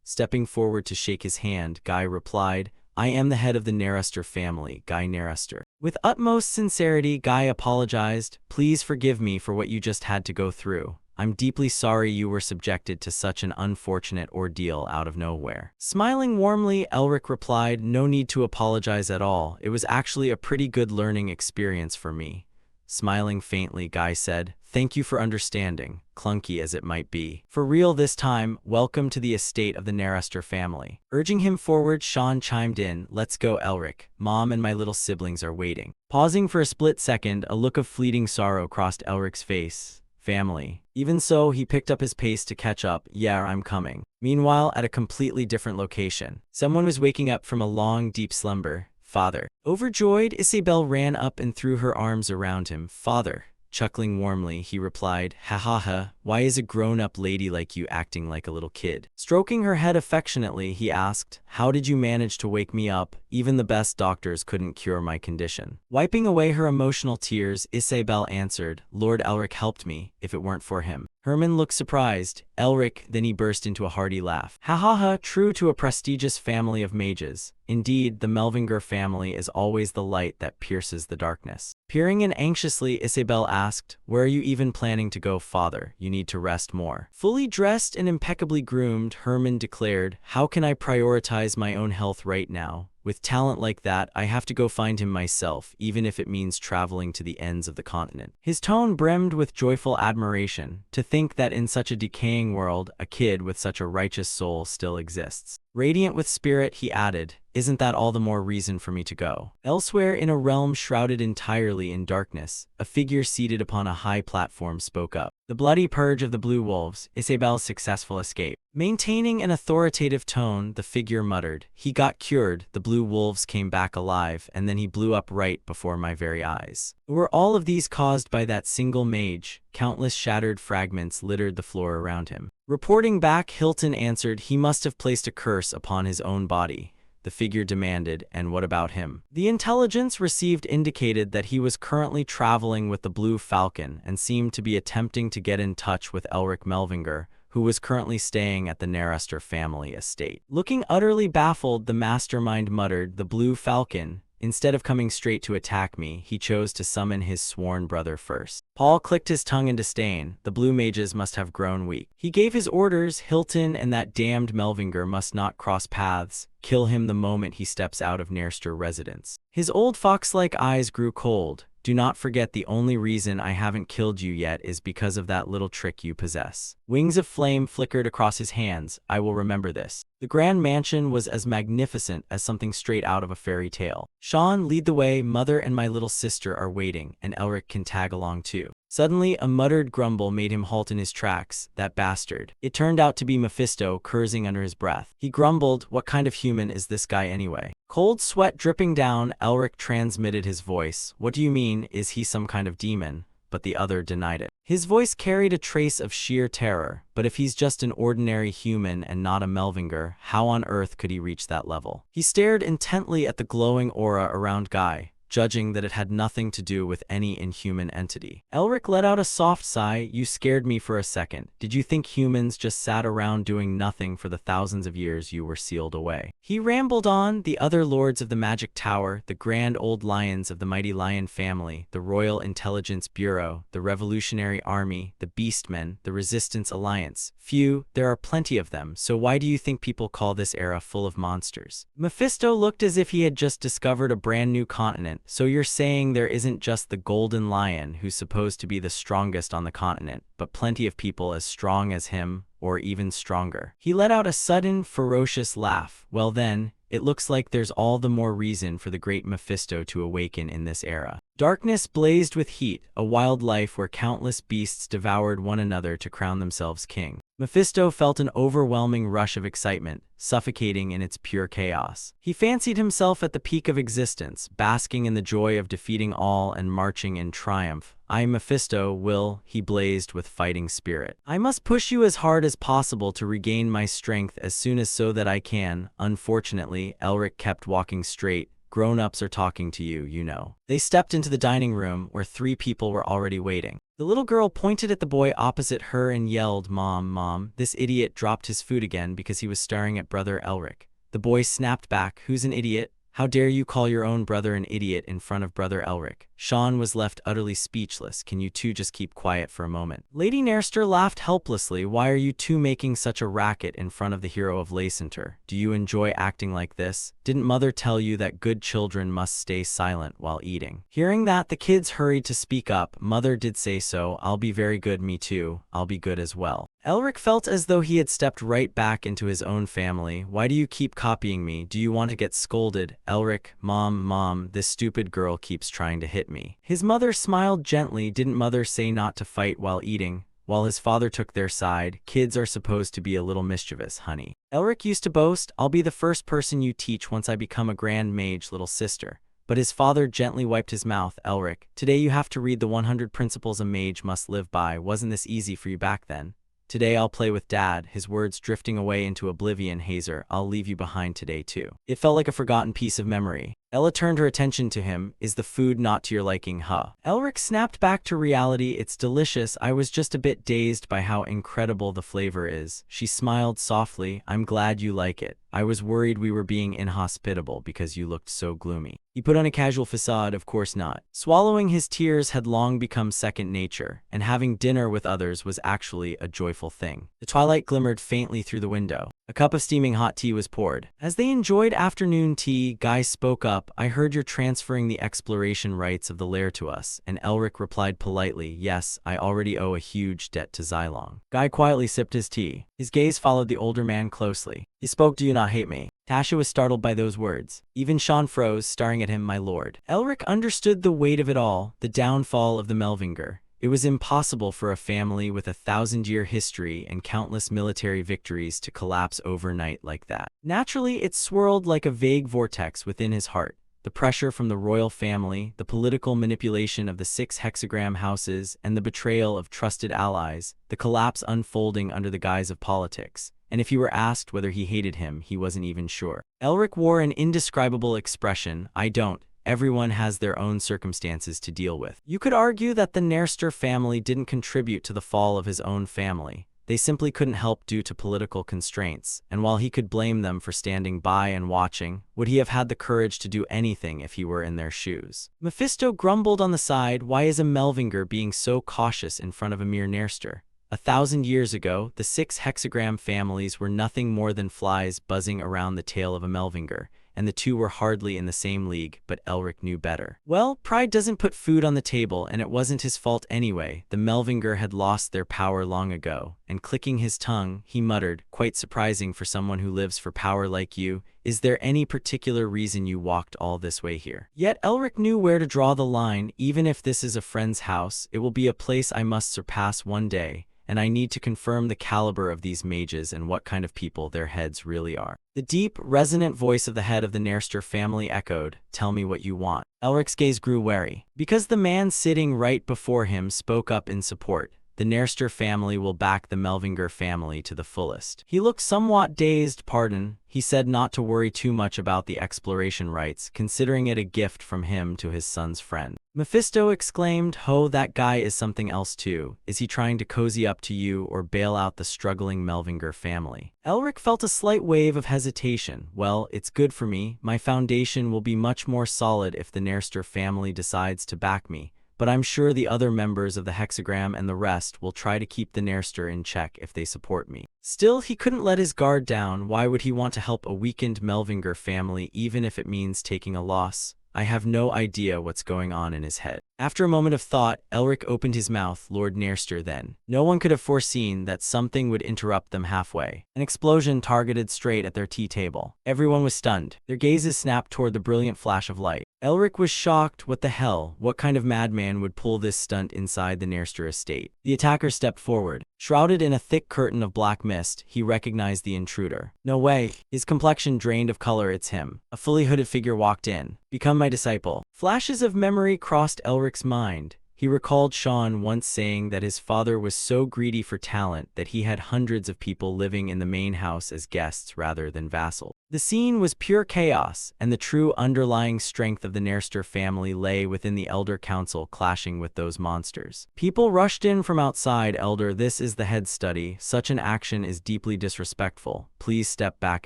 Stepping forward to shake his hand, Guy replied, I am the head of the Narester family, Guy Narester. With utmost sincerity, Guy apologized. Please forgive me for what you just had to go through. I'm deeply sorry you were subjected to such an unfortunate ordeal out of nowhere. Smiling warmly, Elric replied, no need to apologize at all. It was actually a pretty good learning experience for me. Smiling faintly, Guy said, thank you for understanding, clunky as it might be. For real this time, welcome to the estate of the Narester family. Urging him forward, Sean chimed in, let's go, Elric. Mom and my little siblings are waiting. Pausing for a split second, a look of fleeting sorrow crossed Elric's face. Family. Even so, he picked up his pace to catch up. Yeah, I'm coming. Meanwhile, at a completely different location, someone was waking up from a long, deep slumber. Father. Overjoyed, Isabel ran up and threw her arms around him. Father. Chuckling warmly, he replied, ha ha ha, why is a grown-up lady like you acting like a little kid? Stroking her head affectionately, he asked, how did you manage to wake me up? Even the best doctors couldn't cure my condition. Wiping away her emotional tears, Isabel answered, Lord Elric helped me, if it weren't for him. Herman looked surprised. Elric, then he burst into a hearty laugh. Ha ha ha, true to a prestigious family of mages. Indeed, the Melvinger family is always the light that pierces the darkness. Peering in anxiously, Isabel asked, where are you even planning to go, father? You need to rest more. Fully dressed and impeccably groomed, Herman declared, how can I prioritize my own health right now? With talent like that, I have to go find him myself, even if it means traveling to the ends of the continent. His tone brimmed with joyful admiration. To think that in such a decaying world, a kid with such a righteous soul still exists. Radiant with spirit, he added, isn't that all the more reason for me to go? Elsewhere in a realm shrouded entirely in darkness, a figure seated upon a high platform spoke up. The bloody purge of the Blue Wolves, Isabel's successful escape. Maintaining an authoritative tone, the figure muttered, he got cured, the Blue Wolves came back alive, and then he blew up right before my very eyes. Were all of these caused by that single mage? Countless shattered fragments littered the floor around him. Reporting back, Hilton answered, he must have placed a curse upon his own body. The figure demanded, and what about him? The intelligence received indicated that he was currently traveling with the Blue Falcon and seemed to be attempting to get in touch with Elric Melvinger, who was currently staying at the Narester family estate. Looking utterly baffled, the mastermind muttered, the Blue Falcon. Instead of coming straight to attack me, he chose to summon his sworn brother first. Paul clicked his tongue in disdain. The blue mages must have grown weak. He gave his orders. Hilton and that damned Melvinger must not cross paths. Kill him the moment he steps out of Narester residence. His old fox-like eyes grew cold. Do not forget the only reason I haven't killed you yet is because of that little trick you possess. Wings of flame flickered across his hands. I will remember this. The grand mansion was as magnificent as something straight out of a fairy tale. Sean, lead the way. Mother and my little sister are waiting, and Elric can tag along too. Suddenly, a muttered grumble made him halt in his tracks. That bastard. It turned out to be Mephisto, cursing under his breath. He grumbled, what kind of human is this guy anyway? Cold sweat dripping down, Elric transmitted his voice. What do you mean, is he some kind of demon? But the other denied it. His voice carried a trace of sheer terror, but if he's just an ordinary human and not a Melvinger, how on earth could he reach that level? He stared intently at the glowing aura around Guy, judging that it had nothing to do with any inhuman entity. Elric let out a soft sigh. You scared me for a second. Did you think humans just sat around doing nothing for the thousands of years you were sealed away? He rambled on. The other lords of the Magic Tower, the grand old lions of the mighty lion family, the Royal Intelligence Bureau, the Revolutionary Army, the Beastmen, the Resistance Alliance. Phew, there are plenty of them, so why do you think people call this era full of monsters? Mephisto looked as if he had just discovered a brand new continent. So you're saying there isn't just the Golden Lion who's supposed to be the strongest on the continent, but plenty of people as strong as him, or even stronger. He let out a sudden, ferocious laugh. Well then, it looks like there's all the more reason for the great Mephisto to awaken in this era. Darkness blazed with heat, a wild life where countless beasts devoured one another to crown themselves king. Mephisto felt an overwhelming rush of excitement, suffocating in its pure chaos. He fancied himself at the peak of existence, basking in the joy of defeating all and marching in triumph. "I, Mephisto, will," he blazed with fighting spirit. "I must push you as hard as possible to regain my strength as soon as so that I can." Unfortunately, Elric kept walking straight. "Grown-ups are talking to you, you know." They stepped into the dining room, where 3 people were already waiting. The little girl pointed at the boy opposite her and yelled, "Mom, Mom." This idiot dropped his food again because he was staring at brother Elric. The boy snapped back, "Who's an idiot? How dare you call your own brother an idiot in front of brother Elric?" Sean was left utterly speechless. "Can you two just keep quiet for a moment?" Lady Nairster laughed helplessly. "Why are you two making such a racket in front of the hero of Lacenter? Do you enjoy acting like this? Didn't mother tell you that good children must stay silent while eating?" Hearing that, the kids hurried to speak up. "Mother did say so. I'll be very good, me too. I'll be good as well." Elric felt as though he had stepped right back into his own family. "Why do you keep copying me? Do you want to get scolded?" "Elric, Mom, this stupid girl keeps trying to hit me." His mother smiled gently. "Didn't mother say not to fight while eating?" While his father took their side, "Kids are supposed to be a little mischievous, honey." Elric used to boast, "I'll be the first person you teach once I become a grand mage, little sister." But his father gently wiped his mouth. "Elric, today you have to read the 100 principles a mage must live by. Wasn't this easy for you back then? Today I'll play with Dad," his words drifting away into oblivion. "Hazer, I'll leave you behind today too." It felt like a forgotten piece of memory. Ella turned her attention to him. "Is the food not to your liking, huh?" Elric snapped back to reality. "It's delicious. I was just a bit dazed by how incredible the flavor is." She smiled softly. "I'm glad you like it. I was worried we were being inhospitable because you looked so gloomy." He put on a casual facade. "Of course not." Swallowing his tears had long become second nature, and having dinner with others was actually a joyful thing. The twilight glimmered faintly through the window. A cup of steaming hot tea was poured. As they enjoyed afternoon tea, Guy spoke up. "I heard you're transferring the exploration rights of the lair to us," and Elric replied politely, "Yes, I already owe a huge debt to Xylong." Guy quietly sipped his tea. His gaze followed the older man closely. He spoke, "Do you not hate me?" Tasha was startled by those words. Even Sean froze, staring at him. "My lord." Elric understood the weight of it all, the downfall of the Melvinger. It was impossible for a family with a 1,000-year history and countless military victories to collapse overnight like that. Naturally, it swirled like a vague vortex within his heart. The pressure from the royal family, the political manipulation of the 6 hexagram houses, and the betrayal of trusted allies, the collapse unfolding under the guise of politics. And if he were asked whether he hated him, he wasn't even sure. Elric wore an indescribable expression. "I don't. Everyone has their own circumstances to deal with." You could argue that the Nairster family didn't contribute to the fall of his own family. They simply couldn't help due to political constraints, and while he could blame them for standing by and watching, would he have had the courage to do anything if he were in their shoes? Mephisto grumbled on the side. "Why is a Melvinger being so cautious in front of a mere Nairster? 1,000 years ago, the 6 hexagram families were nothing more than flies buzzing around the tail of a Melvinger, and the two were hardly in the same league, but Elric knew better. Well, pride doesn't put food on the table, and it wasn't his fault anyway. The Melvinger had lost their power long ago." And clicking his tongue, he muttered, "Quite surprising for someone who lives for power like you. Is there any particular reason you walked all this way here?" Yet Elric knew where to draw the line. "Even if this is a friend's house, it will be a place I must surpass one day. And I need to confirm the caliber of these mages and what kind of people their heads really are." The deep, resonant voice of the head of the Nairster family echoed, "Tell me what you want." Elric's gaze grew wary. Because the man sitting right before him spoke up in support. "The Nairster family will back the Melvinger family to the fullest." He looked somewhat dazed. "Pardon?" He said not to worry too much about the exploration rights, considering it a gift from him to his son's friend. Mephisto exclaimed, "Ho, that guy is something else too. Is he trying to cozy up to you or bail out the struggling Melvinger family?" Elric felt a slight wave of hesitation. "Well, it's good for me. My foundation will be much more solid if the Nairster family decides to back me. But I'm sure the other members of the hexagram and the rest will try to keep the Nairster in check if they support me." Still, he couldn't let his guard down. Why would he want to help a weakened Melvinger family even if it means taking a loss? I have no idea what's going on in his head. After a moment of thought, Elric opened his mouth. "Lord Nairster, then." No one could have foreseen that something would interrupt them halfway. An explosion targeted straight at their tea table. Everyone was stunned. Their gazes snapped toward the brilliant flash of light. Elric was shocked. What the hell? What kind of madman would pull this stunt inside the Nairster estate? The attacker stepped forward. Shrouded in a thick curtain of black mist, he recognized the intruder. "No way." His complexion drained of color. "It's him." A fully hooded figure walked in. "Become my disciple." Flashes of memory crossed Elric's mind. He recalled Sean once saying that his father was so greedy for talent that he had hundreds of people living in the main house as guests rather than vassals. The scene was pure chaos, and the true underlying strength of the Nerster family lay within the Elder Council clashing with those monsters. People rushed in from outside. Elder, this is the head study. Such an action is deeply disrespectful. Please step back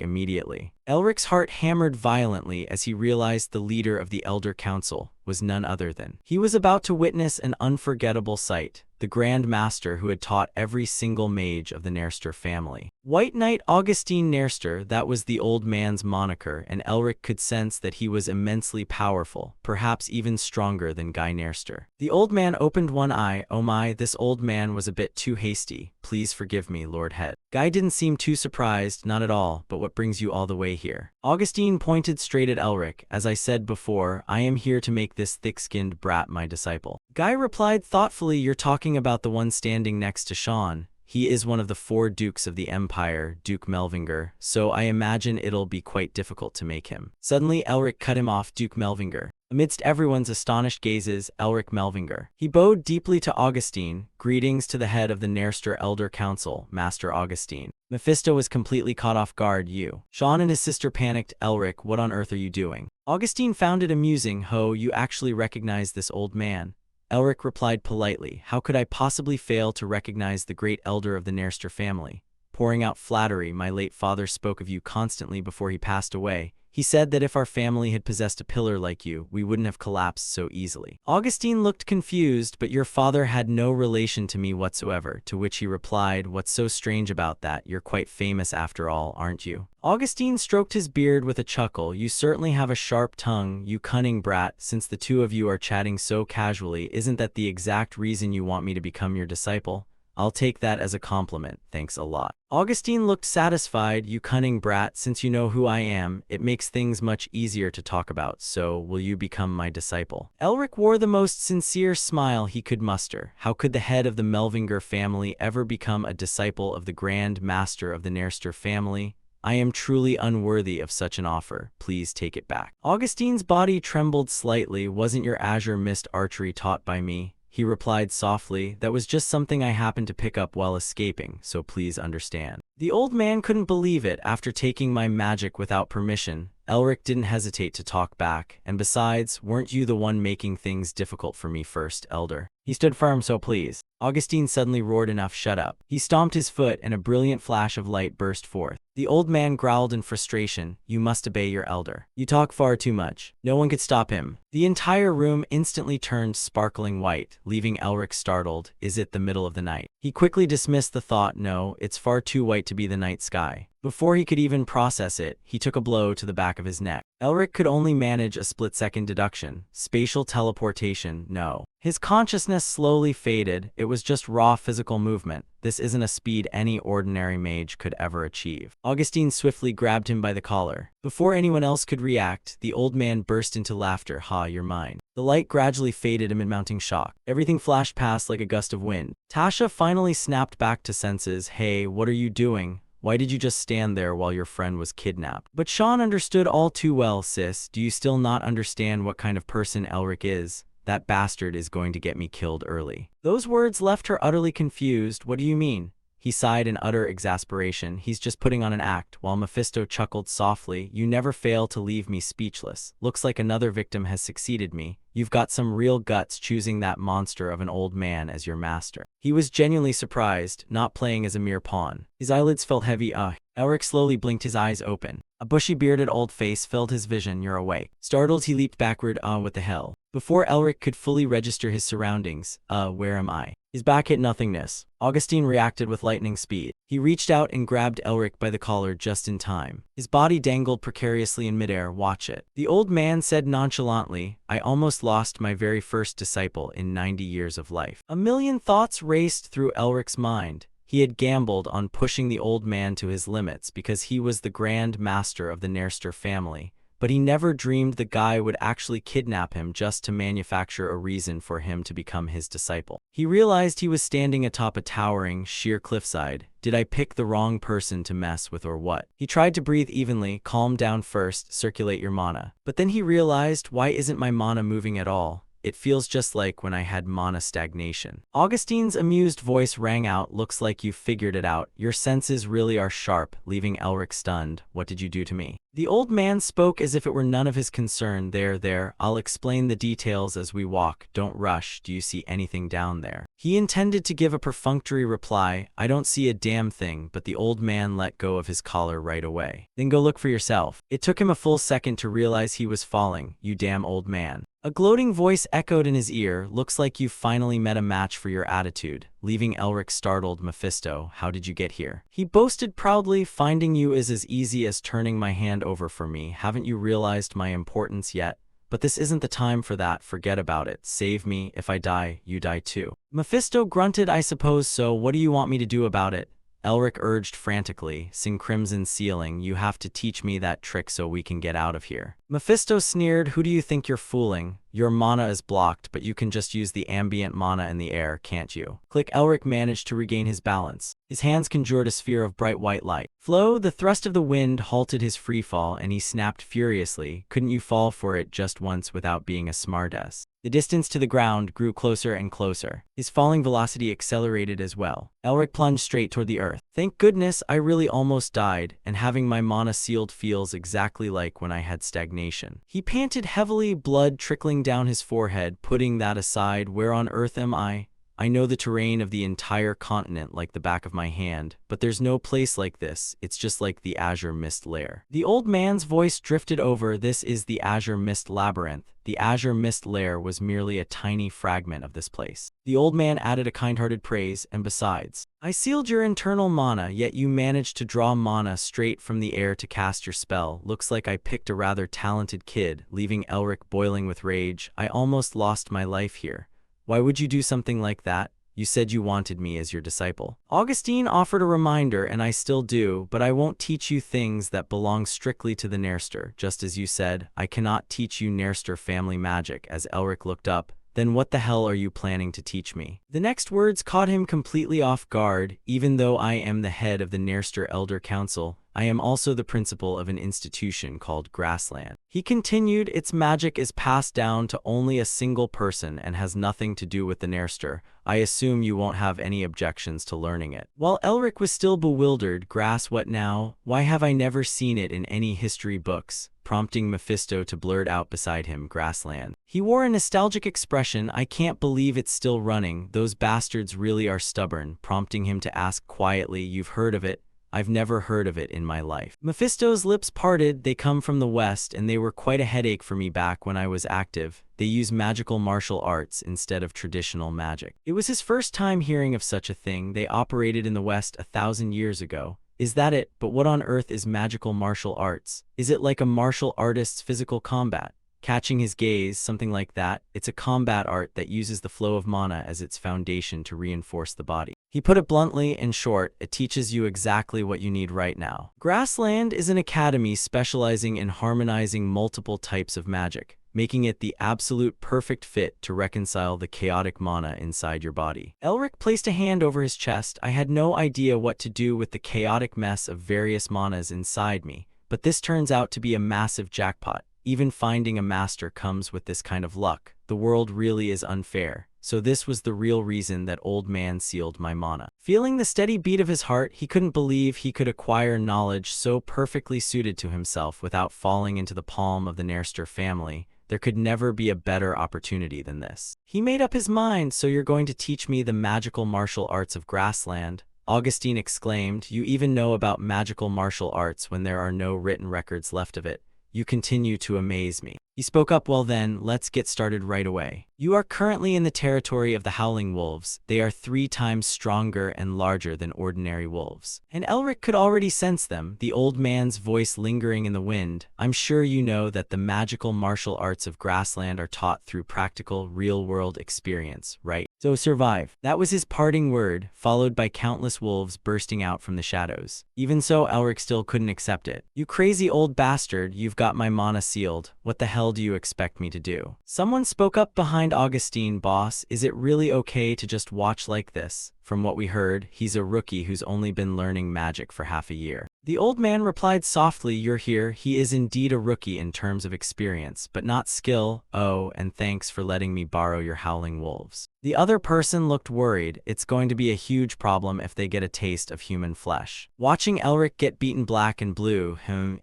immediately. Elric's heart hammered violently as he realized the leader of the Elder Council was none other than. He was about to witness an unforgettable sight. The Grand Master who had taught every single mage of the Nerster family. White Knight Augustine Nerster, that was the old man's moniker, and Elric could sense that he was immensely powerful, perhaps even stronger than Guy Nerster. The old man opened one eye. Oh my, this old man was a bit too hasty. Please forgive me, Lord Head. Guy didn't seem too surprised, not at all, but what brings you all the way here? Augustine pointed straight at Elric. As I said before, I am here to make this thick-skinned brat my disciple. Guy replied thoughtfully, you're talking about the one standing next to Sean. He is one of the 4 dukes of the Empire, Duke Melvinger, so I imagine it'll be quite difficult to make him. Suddenly, Elric cut him off. Duke Melvinger. Amidst everyone's astonished gazes, Elric Melvinger. He bowed deeply to Augustine. Greetings to the head of the Nerster Elder Council, Master Augustine. Mephisto was completely caught off guard. You. Sean and his sister panicked. Elric, what on earth are you doing? Augustine found it amusing. Ho, you actually recognize this old man. Elric replied politely, how could I possibly fail to recognize the great elder of the Nerster family? Pouring out flattery, my late father spoke of you constantly before he passed away. He said that if our family had possessed a pillar like you, we wouldn't have collapsed so easily. Augustine looked confused, but your father had no relation to me whatsoever, to which he replied, what's so strange about that? You're quite famous after all, aren't you? Augustine stroked his beard with a chuckle. You certainly have a sharp tongue, you cunning brat. Since the two of you are chatting so casually, isn't that the exact reason you want me to become your disciple? I'll take that as a compliment, thanks a lot. Augustine looked satisfied. You cunning brat, since you know who I am, it makes things much easier to talk about, so will you become my disciple? Elric wore the most sincere smile he could muster. How could the head of the Melvinger family ever become a disciple of the Grand Master of the Nerster family? I am truly unworthy of such an offer. Please take it back. Augustine's body trembled slightly. Wasn't your azure mist archery taught by me? He replied softly, that was just something I happened to pick up while escaping, so please understand. The old man couldn't believe it. After taking my magic without permission, Elric didn't hesitate to talk back, and besides, weren't you the one making things difficult for me first, Elder? He stood firm, so please. Augustine suddenly roared, enough, shut up. He stomped his foot and a brilliant flash of light burst forth. The old man growled in frustration, you must obey your elder. You talk far too much. No one could stop him. The entire room instantly turned sparkling white, leaving Elric startled. Is it the middle of the night? He quickly dismissed the thought, no, it's far too white to be the night sky. Before he could even process it, he took a blow to the back of his neck. Elric could only manage a split-second deduction. Spatial teleportation, no. His consciousness slowly faded. It was just raw physical movement. This isn't a speed any ordinary mage could ever achieve. Augustine swiftly grabbed him by the collar. Before anyone else could react, the old man burst into laughter. Ha, you're mine. The light gradually faded amid mounting shock. Everything flashed past like a gust of wind. Tasha finally snapped back to senses. Hey, what are you doing? Why did you just stand there while your friend was kidnapped? But Sean understood all too well, sis. Do you still not understand what kind of person Elric is? That bastard is going to get me killed early. Those words left her utterly confused. What do you mean? He sighed in utter exasperation. He's just putting on an act, while Mephisto chuckled softly. You never fail to leave me speechless. Looks like another victim has succeeded me. You've got some real guts choosing that monster of an old man as your master. He was genuinely surprised, not playing as a mere pawn. His eyelids felt heavy. Elric slowly blinked, his eyes open. A bushy-bearded old face filled his vision. You're awake. Startled, he leaped backward. What the hell? Before Elric could fully register his surroundings, where am I? His back hit nothingness. Augustine reacted with lightning speed. He reached out and grabbed Elric by the collar just in time. His body dangled precariously in midair. Watch it. The old man said nonchalantly, I almost lost my very first disciple in 90 years of life. A million thoughts raced through Elric's mind. He had gambled on pushing the old man to his limits because he was the Grand Master of the Nerster family. But he never dreamed the guy would actually kidnap him just to manufacture a reason for him to become his disciple. He realized he was standing atop a towering, sheer cliffside. Did I pick the wrong person to mess with or what? He tried to breathe evenly. Calm down first, circulate your mana. But then he realized, why isn't my mana moving at all? It feels just like when I had mana stagnation. Augustine's amused voice rang out. Looks like you figured it out. Your senses really are sharp, leaving Elric stunned. What did you do to me? The old man spoke as if it were none of his concern. There, I'll explain the details as we walk. Don't rush. Do you see anything down there? He intended to give a perfunctory reply. I don't see a damn thing, but the old man let go of his collar right away. Then go look for yourself. It took him a full second to realize he was falling. You damn old man. A gloating voice echoed in his ear. Looks like you've finally met a match for your attitude. Leaving Elric startled. Mephisto, how did you get here? He boasted proudly. Finding you is as easy as turning my hand over for me. Haven't you realized my importance yet? But this isn't the time for that. Forget about it. Save me. If I die, you die too. Mephisto grunted. I suppose so. What do you want me to do about it? Elric urged frantically. Sing Crimson Ceiling, you have to teach me that trick so we can get out of here. Mephisto sneered. Who do you think you're fooling? Your mana is blocked, but you can just use the ambient mana in the air, can't you? Click. Elric managed to regain his balance. His hands conjured a sphere of bright white light. Flow, the thrust of the wind halted his freefall, and he snapped furiously. Couldn't you fall for it just once without being a smartass? The distance to the ground grew closer and closer. His falling velocity accelerated as well. Elric plunged straight toward the earth. Thank goodness, I really almost died, and having my mana sealed feels exactly like when I had stagnation. He panted heavily, blood trickling down his forehead. Putting that aside, where on earth am I? I know the terrain of the entire continent like the back of my hand, but there's no place like this. It's just like the Azure Mist Lair. The old man's voice drifted over. This is the Azure Mist Labyrinth. The Azure Mist Lair was merely a tiny fragment of this place. The old man added a kind-hearted praise, and besides, I sealed your internal mana, yet you managed to draw mana straight from the air to cast your spell. Looks like I picked a rather talented kid. Leaving Elric boiling with rage. I almost lost my life here. Why would you do something like that? You said you wanted me as your disciple. Augustine offered a reminder, and I still do, but I won't teach you things that belong strictly to the Nairster. Just as you said, I cannot teach you Nairster family magic. As Elric looked up, then what the hell are you planning to teach me? The next words caught him completely off guard. Even though I am the head of the Nairster Elder Council, I am also the principal of an institution called Grassland. He continued, its magic is passed down to only a single person and has nothing to do with the Nairster. I assume you won't have any objections to learning it. While Elric was still bewildered, what now? Why have I never seen it in any history books? Prompting Mephisto to blurt out beside him, Grassland. He wore a nostalgic expression. I can't believe it's still running. Those bastards really are stubborn. Prompting him to ask quietly, you've heard of it? I've never heard of it in my life. Mephisto's lips parted. They come from the West, and they were quite a headache for me back when I was active. They use magical martial arts instead of traditional magic. It was his first time hearing of such a thing. They operated in the West 1,000 years ago. Is that it? But what on earth is magical martial arts? Is it like a martial artist's physical combat? Catching his gaze, something like that. It's a combat art that uses the flow of mana as its foundation to reinforce the body. He put it bluntly. In short, it teaches you exactly what you need right now. Grassland is an academy specializing in harmonizing multiple types of magic, making it the absolute perfect fit to reconcile the chaotic mana inside your body. Elric placed a hand over his chest. I had no idea what to do with the chaotic mess of various manas inside me, but this turns out to be a massive jackpot. Even finding a master comes with this kind of luck. The world really is unfair. So this was the real reason that old man sealed my mana. Feeling the steady beat of his heart, he couldn't believe he could acquire knowledge so perfectly suited to himself without falling into the palm of the Nairster family. There could never be a better opportunity than this. He made up his mind. So you're going to teach me the magical martial arts of Grassland? Augustine exclaimed. You even know about magical martial arts when there are no written records left of it. You continue to amaze me. He spoke up. Well then, let's get started right away. You are currently in the territory of the Howling Wolves. They are 3 times stronger and larger than ordinary wolves. And Elric could already sense them, the old man's voice lingering in the wind. I'm sure you know that the magical martial arts of Grassland are taught through practical, real-world experience, right? So survive. That was his parting word, followed by countless wolves bursting out from the shadows. Even so, Elric still couldn't accept it. You crazy old bastard, you've got my mana sealed. What the hell do you expect me to do? Someone spoke up behind Augustine. Boss, is it really okay to just watch like this? From what we heard, he's a rookie who's only been learning magic for half a year. The old man replied softly, "You're here. He is indeed a rookie in terms of experience, but not skill. Oh, and thanks for letting me borrow your howling wolves." The other person looked worried. It's going to be a huge problem if they get a taste of human flesh. Watching Elric get beaten black and blue,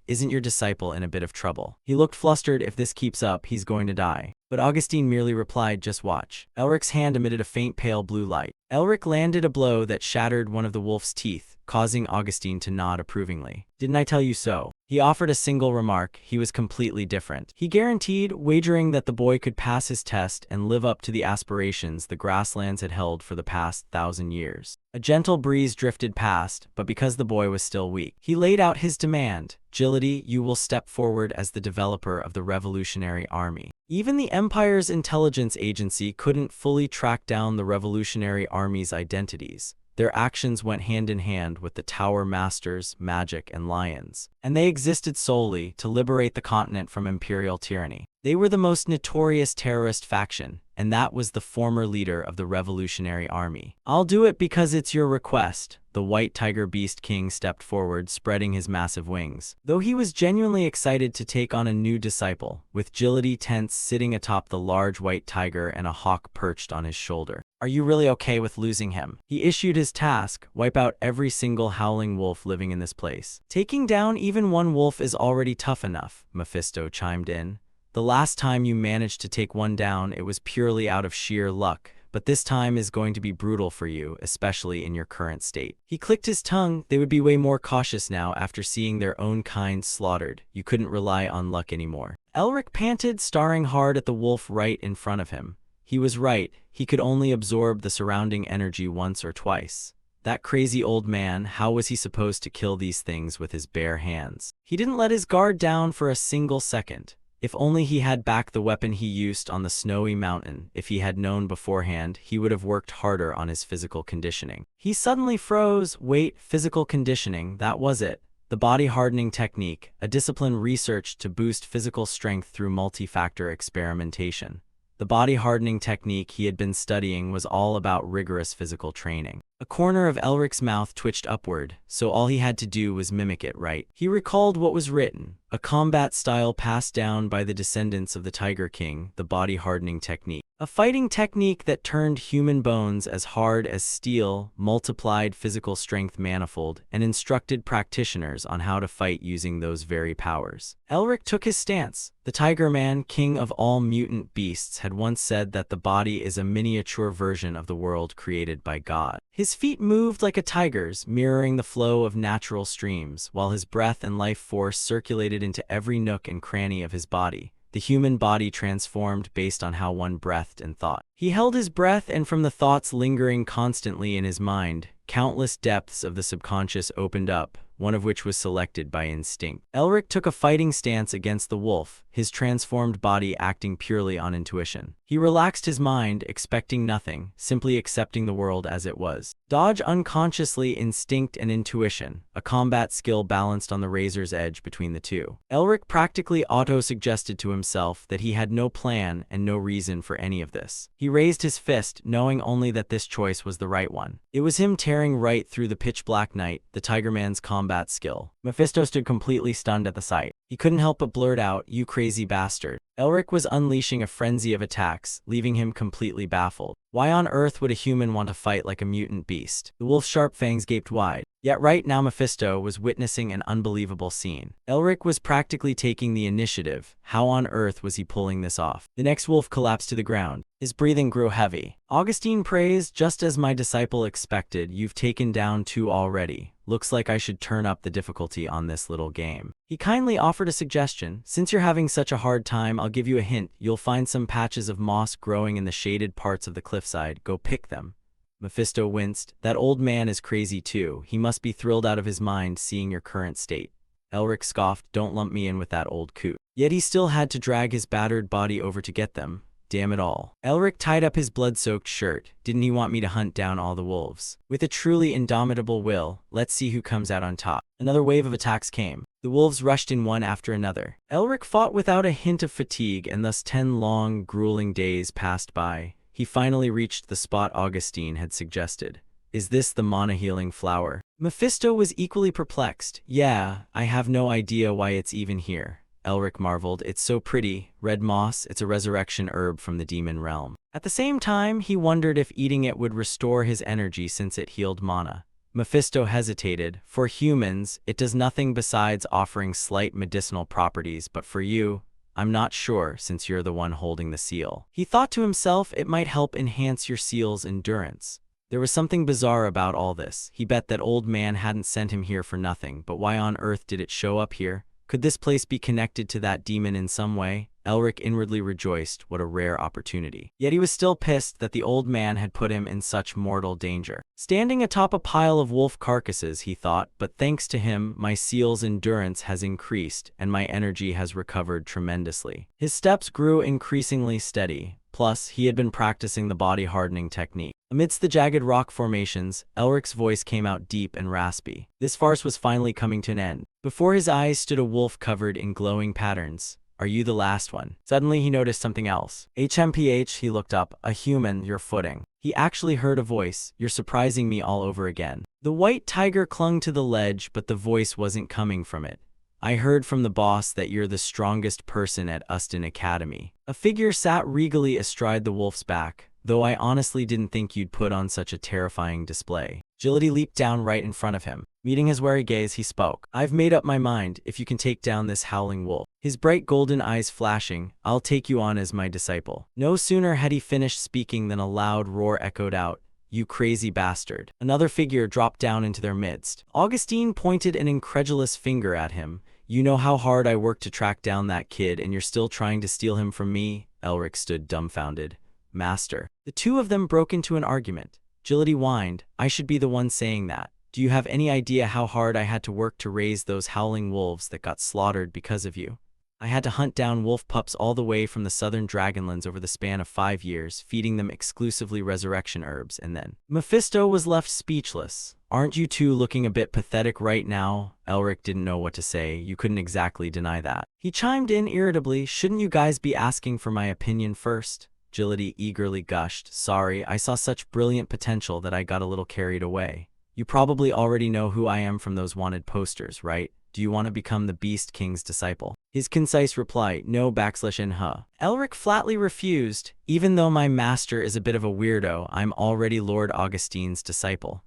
isn't your disciple in a bit of trouble? He looked flustered. If this keeps up, he's going to die. But Augustine merely replied, "Just watch." Elric's hand emitted a faint pale blue light. Elric landed a blow that shattered one of the wolf's teeth, causing Augustine to nod approvingly. "Didn't I tell you so?" He offered a single remark. He was completely different. He guaranteed, wagering that the boy could pass his test and live up to the aspirations the grasslands had held for the past 1,000 years. A gentle breeze drifted past, but because the boy was still weak, he laid out his demand. "Agility, you will step forward as the developer of the Revolutionary Army." Even the Empire's intelligence agency couldn't fully track down the Revolutionary Army's identities. Their actions went hand in hand with the Tower Masters, Magic, and Lions, and they existed solely to liberate the continent from imperial tyranny. They were the most notorious terrorist faction, and that was the former leader of the Revolutionary Army. "I'll do it because it's your request." The white tiger beast king stepped forward, spreading his massive wings. Though he was genuinely excited to take on a new disciple, with agility tense sitting atop the large white tiger and a hawk perched on his shoulder. "Are you really okay with losing him?" He issued his task: wipe out every single howling wolf living in this place. "Taking down even one wolf is already tough enough," Mephisto chimed in. "The last time you managed to take one down, it was purely out of sheer luck. But this time is going to be brutal for you, especially in your current state." He clicked his tongue. They would be way more cautious now after seeing their own kind slaughtered. You couldn't rely on luck anymore. Elric panted, staring hard at the wolf right in front of him. He was right. He could only absorb the surrounding energy once or twice. That crazy old man, how was he supposed to kill these things with his bare hands? He didn't let his guard down for a single second. If only he had back the weapon he used on the snowy mountain. If he had known beforehand, he would have worked harder on his physical conditioning. He suddenly froze. Wait, physical conditioning, that was it. The body hardening technique, a discipline researched to boost physical strength through multi-factor experimentation. The body hardening technique he had been studying was all about rigorous physical training. A corner of Elric's mouth twitched upward, so all he had to do was mimic it right. He recalled what was written, a combat style passed down by the descendants of the Tiger King, the body hardening technique. A fighting technique that turned human bones as hard as steel, multiplied physical strength manifold, and instructed practitioners on how to fight using those very powers. Elric took his stance. The Tiger Man, king of all mutant beasts, had once said that the body is a miniature version of the world created by God. His feet moved like a tiger's, mirroring the flow of natural streams, while his breath and life force circulated into every nook and cranny of his body. The human body transformed based on how one breathed and thought. He held his breath, and from the thoughts lingering constantly in his mind, countless depths of the subconscious opened up, one of which was selected by instinct. Elric took a fighting stance against the wolf, his transformed body acting purely on intuition. He relaxed his mind, expecting nothing, simply accepting the world as it was. Dodge unconsciously, instinct and intuition, a combat skill balanced on the razor's edge between the two. Elric practically auto-suggested to himself that he had no plan and no reason for any of this. He raised his fist, knowing only that this choice was the right one. It was him tearing right through the pitch-black night, the Tiger Man's combat skill. Mephisto stood completely stunned at the sight. He couldn't help but blurt out, "You crazy bastard." Elric was unleashing a frenzy of attacks, leaving him completely baffled. Why on earth would a human want to fight like a mutant beast? The wolf's sharp fangs gaped wide. Yet right now Mephisto was witnessing an unbelievable scene. Elric was practically taking the initiative. How on earth was he pulling this off? The next wolf collapsed to the ground. His breathing grew heavy. Augustine praised, "Just as my disciple expected, you've taken down 2 already. Looks like I should turn up the difficulty on this little game." He kindly offered a suggestion. "Since you're having such a hard time, I'll give you a hint. You'll find some patches of moss growing in the shaded parts of the cliffside. Go pick them." Mephisto winced. "That old man is crazy too. He must be thrilled out of his mind seeing your current state." Elric scoffed, "Don't lump me in with that old coot." Yet he still had to drag his battered body over to get them. Damn it all. Elric tied up his blood-soaked shirt. Didn't he want me to hunt down all the wolves? With a truly indomitable will, let's see who comes out on top. Another wave of attacks came. The wolves rushed in one after another. Elric fought without a hint of fatigue, and thus 10 long, grueling days passed by. He finally reached the spot Augustine had suggested. Is this the mana healing flower? Mephisto was equally perplexed. Yeah, I have no idea why it's even here. Elric marveled. It's so pretty. Red moss, it's a resurrection herb from the demon realm. At the same time, he wondered if eating it would restore his energy since it healed mana. Mephisto hesitated. For humans, it does nothing besides offering slight medicinal properties, but for you, I'm not sure since you're the one holding the seal. He thought to himself it might help enhance your seal's endurance. There was something bizarre about all this. He bet that old man hadn't sent him here for nothing, but why on earth did it show up here? Could this place be connected to that demon in some way? Elric inwardly rejoiced. What a rare opportunity. Yet he was still pissed that the old man had put him in such mortal danger. Standing atop a pile of wolf carcasses, he thought, but thanks to him, my seal's endurance has increased and my energy has recovered tremendously. His steps grew increasingly steady. Plus, he had been practicing the body hardening technique. Amidst the jagged rock formations, Elric's voice came out deep and raspy. This farce was finally coming to an end. Before his eyes stood a wolf covered in glowing patterns. Are you the last one? Suddenly he noticed something else. HMPH, he looked up. A human, you're footing. He actually heard a voice. You're surprising me all over again. The white tiger clung to the ledge, but the voice wasn't coming from it. I heard from the boss that you're the strongest person at Uston Academy. A figure sat regally astride the wolf's back, though I honestly didn't think you'd put on such a terrifying display. Agility leaped down right in front of him. Meeting his wary gaze, he spoke. I've made up my mind, if you can take down this howling wolf. His bright golden eyes flashing, I'll take you on as my disciple. No sooner had he finished speaking than a loud roar echoed out. You crazy bastard. Another figure dropped down into their midst. Augustine pointed an incredulous finger at him. You know how hard I worked to track down that kid and you're still trying to steal him from me? Elric stood dumbfounded. Master. The two of them broke into an argument. Agility whined. I should be the one saying that. Do you have any idea how hard I had to work to raise those howling wolves that got slaughtered because of you? I had to hunt down wolf pups all the way from the southern Dragonlands over the span of 5 years, feeding them exclusively resurrection herbs, and then Mephisto was left speechless. Aren't you two looking a bit pathetic right now? Elric didn't know what to say. You couldn't exactly deny that. He chimed in irritably. Shouldn't you guys be asking for my opinion first? Agility eagerly gushed. Sorry, I saw such brilliant potential that I got a little carried away. You probably already know who I am from those wanted posters, right? Do you want to become the Beast King's disciple? His concise reply, no /nha. Elric flatly refused. Even though my master is a bit of a weirdo, I'm already Lord Augustine's disciple.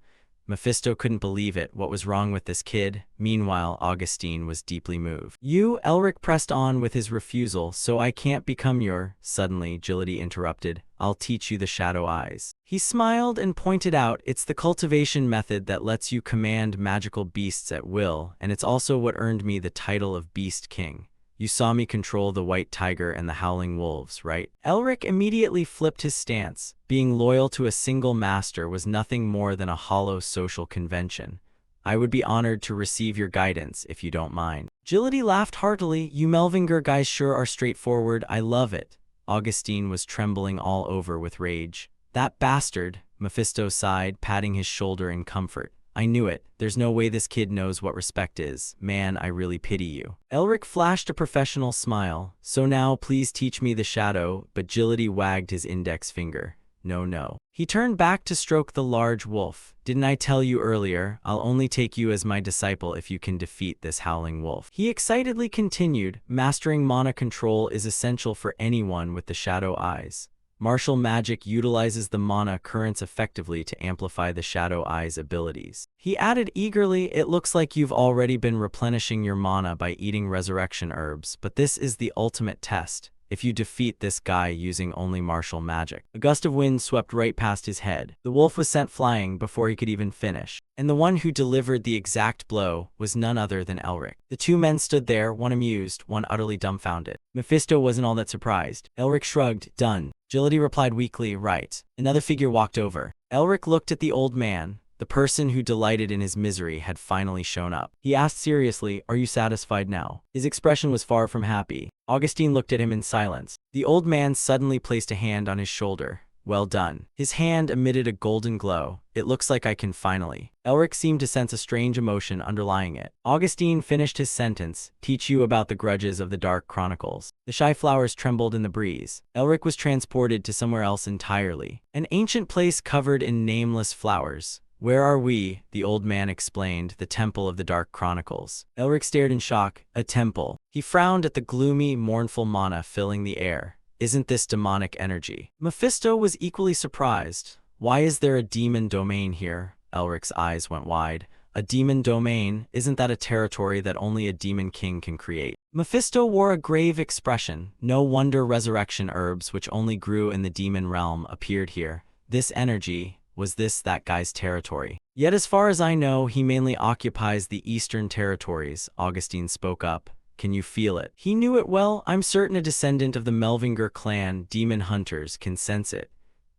Mephisto couldn't believe it. What was wrong with this kid? Meanwhile, Augustine was deeply moved. Elric pressed on with his refusal, so I can't become your... Suddenly, Agility interrupted. I'll teach you the shadow eyes. He smiled and pointed out, it's the cultivation method that lets you command magical beasts at will, and it's also what earned me the title of Beast King. You saw me control the white tiger and the howling wolves, right? Elric immediately flipped his stance. Being loyal to a single master was nothing more than a hollow social convention. I would be honored to receive your guidance, if you don't mind. Agility laughed heartily. You Melvinger guys sure are straightforward. I love it. Augustine was trembling all over with rage. That bastard, Mephisto sighed, patting his shoulder in comfort. I knew it. There's no way this kid knows what respect is. Man, I really pity you. Elric flashed a professional smile. So now, please teach me the shadow, but Agility wagged his index finger. No. He turned back to stroke the large wolf. Didn't I tell you earlier? I'll only take you as my disciple if you can defeat this howling wolf. He excitedly continued, mastering mana control is essential for anyone with the shadow eyes. Martial magic utilizes the mana currents effectively to amplify the Shadow Eye's abilities. He added eagerly, it looks like you've already been replenishing your mana by eating resurrection herbs, but this is the ultimate test. If you defeat this guy using only martial magic. A gust of wind swept right past his head. The wolf was sent flying before he could even finish. And the one who delivered the exact blow was none other than Elric. The two men stood there, one amused, one utterly dumbfounded. Mephisto wasn't all that surprised. Elric shrugged. Done. Agility replied weakly, right. Another figure walked over. Elric looked at the old man. The person who delighted in his misery had finally shown up. He asked seriously, are you satisfied now? His expression was far from happy. Augustine looked at him in silence. The old man suddenly placed a hand on his shoulder. Well done. His hand emitted a golden glow. It looks like I can finally. Elric seemed to sense a strange emotion underlying it. Augustine finished his sentence. Teach you about the grudges of the Dark Chronicles. The shy flowers trembled in the breeze. Elric was transported to somewhere else entirely. An ancient place covered in nameless flowers. "Where are we?" the old man explained, "The Temple of the Dark Chronicles." Elric stared in shock. A temple. He frowned at the gloomy, mournful mana filling the air. "Isn't this demonic energy?" Mephisto was equally surprised. "Why is there a demon domain here?" Elric's eyes went wide. "A demon domain? Isn't that a territory that only a demon king can create?" Mephisto wore a grave expression. "No wonder resurrection herbs, which only grew in the demon realm, appeared here. This energy, was this that guy's territory? Yet as far as I know, he mainly occupies the eastern territories." Augustine spoke up. "Can you feel it?" "He knew it well. I'm certain a descendant of the Melvinger clan, demon hunters, can sense it."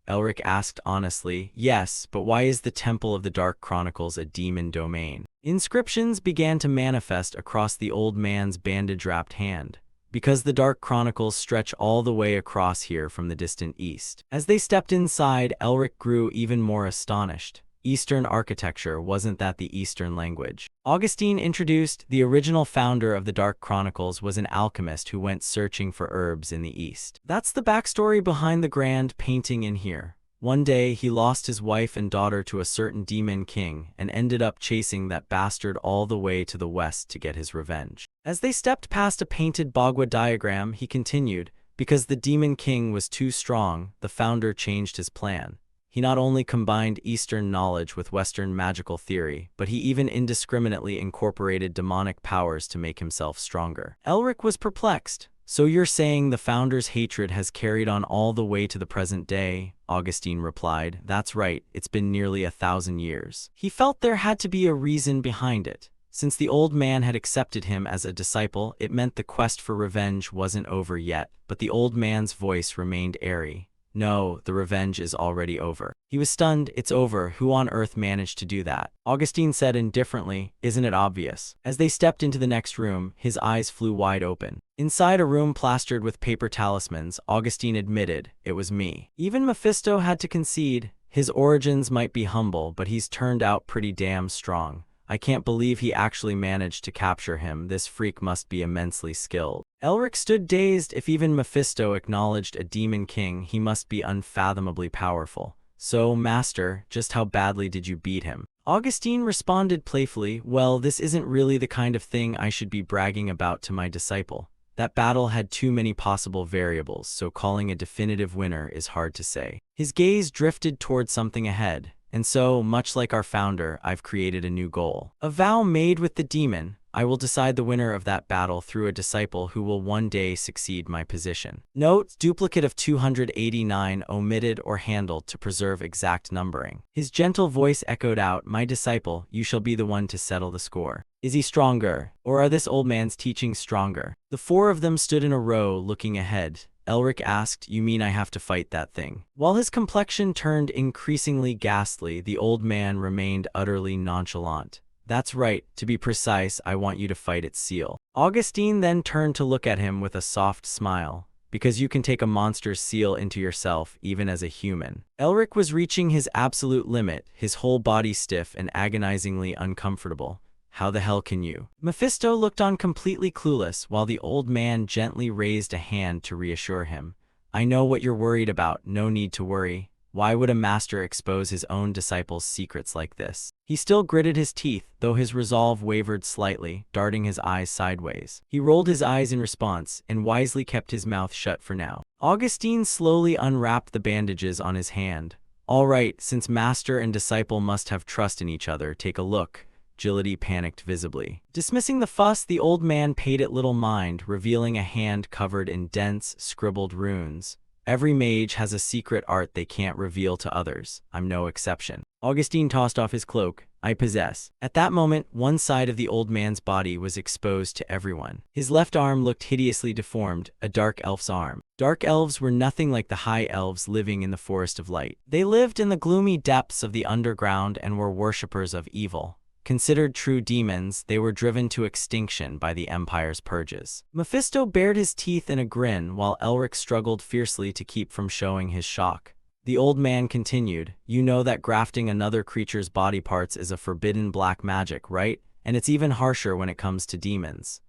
Elric asked honestly. "Yes, but why is the Temple of the Dark Chronicles a demon domain?" Inscriptions began to manifest across the old man's bandage-wrapped hand. "Because the Dark Chronicles stretch all the way across here from the distant east." As they stepped inside, Elric grew even more astonished. Eastern architecture, wasn't that the Eastern language? Augustine introduced, the original founder of the Dark Chronicles was an alchemist who went searching for herbs in the East. That's the backstory behind the grand painting in here. One day, he lost his wife and daughter to a certain demon king and ended up chasing that bastard all the way to the west to get his revenge. As they stepped past a painted Bagua diagram, he continued, because the demon king was too strong, the founder changed his plan. He not only combined Eastern knowledge with Western magical theory, but he even indiscriminately incorporated demonic powers to make himself stronger. Elric was perplexed. "So you're saying the founder's hatred has carried on all the way to the present day?" Augustine replied. "That's right, it's been nearly 1,000 years. He felt there had to be a reason behind it. Since the old man had accepted him as a disciple, it meant the quest for revenge wasn't over yet, but the old man's voice remained airy. "No, the revenge is already over." He was stunned. "It's over. Who on earth managed to do that?" Augustine said indifferently, "Isn't it obvious?" As they stepped into the next room, his eyes flew wide open. Inside a room plastered with paper talismans, Augustine admitted, "It was me." Even Mephisto had to concede. His origins might be humble, but he's turned out pretty damn strong. "I can't believe he actually managed to capture him. This freak must be immensely skilled." Elric stood dazed. If even Mephisto acknowledged a demon king, he must be unfathomably powerful. "So, master, just how badly did you beat him?" Augustine responded playfully, "Well, this isn't really the kind of thing I should be bragging about to my disciple. That battle had too many possible variables, so calling a definitive winner is hard to say." His gaze drifted toward something ahead. "And so, much like our founder, I've created a new goal. A vow made with the demon. I will decide the winner of that battle through a disciple who will one day succeed my position." Note, duplicate of 289 omitted or handled to preserve exact numbering. His gentle voice echoed out, "My disciple, you shall be the one to settle the score." Is he stronger? Or are this old man's teachings stronger? The four of them stood in a row, looking ahead. Elric asked, "You mean I have to fight that thing?" While his complexion turned increasingly ghastly, the old man remained utterly nonchalant. "That's right. To be precise, I want you to fight its seal." Augustine then turned to look at him with a soft smile. "Because you can take a monster's seal into yourself, even as a human." Elric was reaching his absolute limit, his whole body stiff and agonizingly uncomfortable. "How the hell can you?" Mephisto looked on completely clueless, while the old man gently raised a hand to reassure him. "I know what you're worried about. No need to worry. Why would a master expose his own disciples' secrets like this?" He still gritted his teeth, though his resolve wavered slightly, darting his eyes sideways. He rolled his eyes in response, and wisely kept his mouth shut for now. Augustine slowly unwrapped the bandages on his hand. "All right, since master and disciple must have trust in each other, take a look." Agility panicked visibly. Dismissing the fuss, the old man paid it little mind, revealing a hand covered in dense, scribbled runes. "Every mage has a secret art they can't reveal to others. I'm no exception." Augustine tossed off his cloak. "I possess." At that moment, one side of the old man's body was exposed to everyone. His left arm looked hideously deformed, a dark elf's arm. Dark elves were nothing like the high elves living in the Forest of Light. They lived in the gloomy depths of the underground and were worshippers of evil. Considered true demons, they were driven to extinction by the Empire's purges. Mephisto bared his teeth in a grin, while Elric struggled fiercely to keep from showing his shock. The old man continued, "You know that grafting another creature's body parts is a forbidden black magic, right? And it's even harsher when it comes to demons."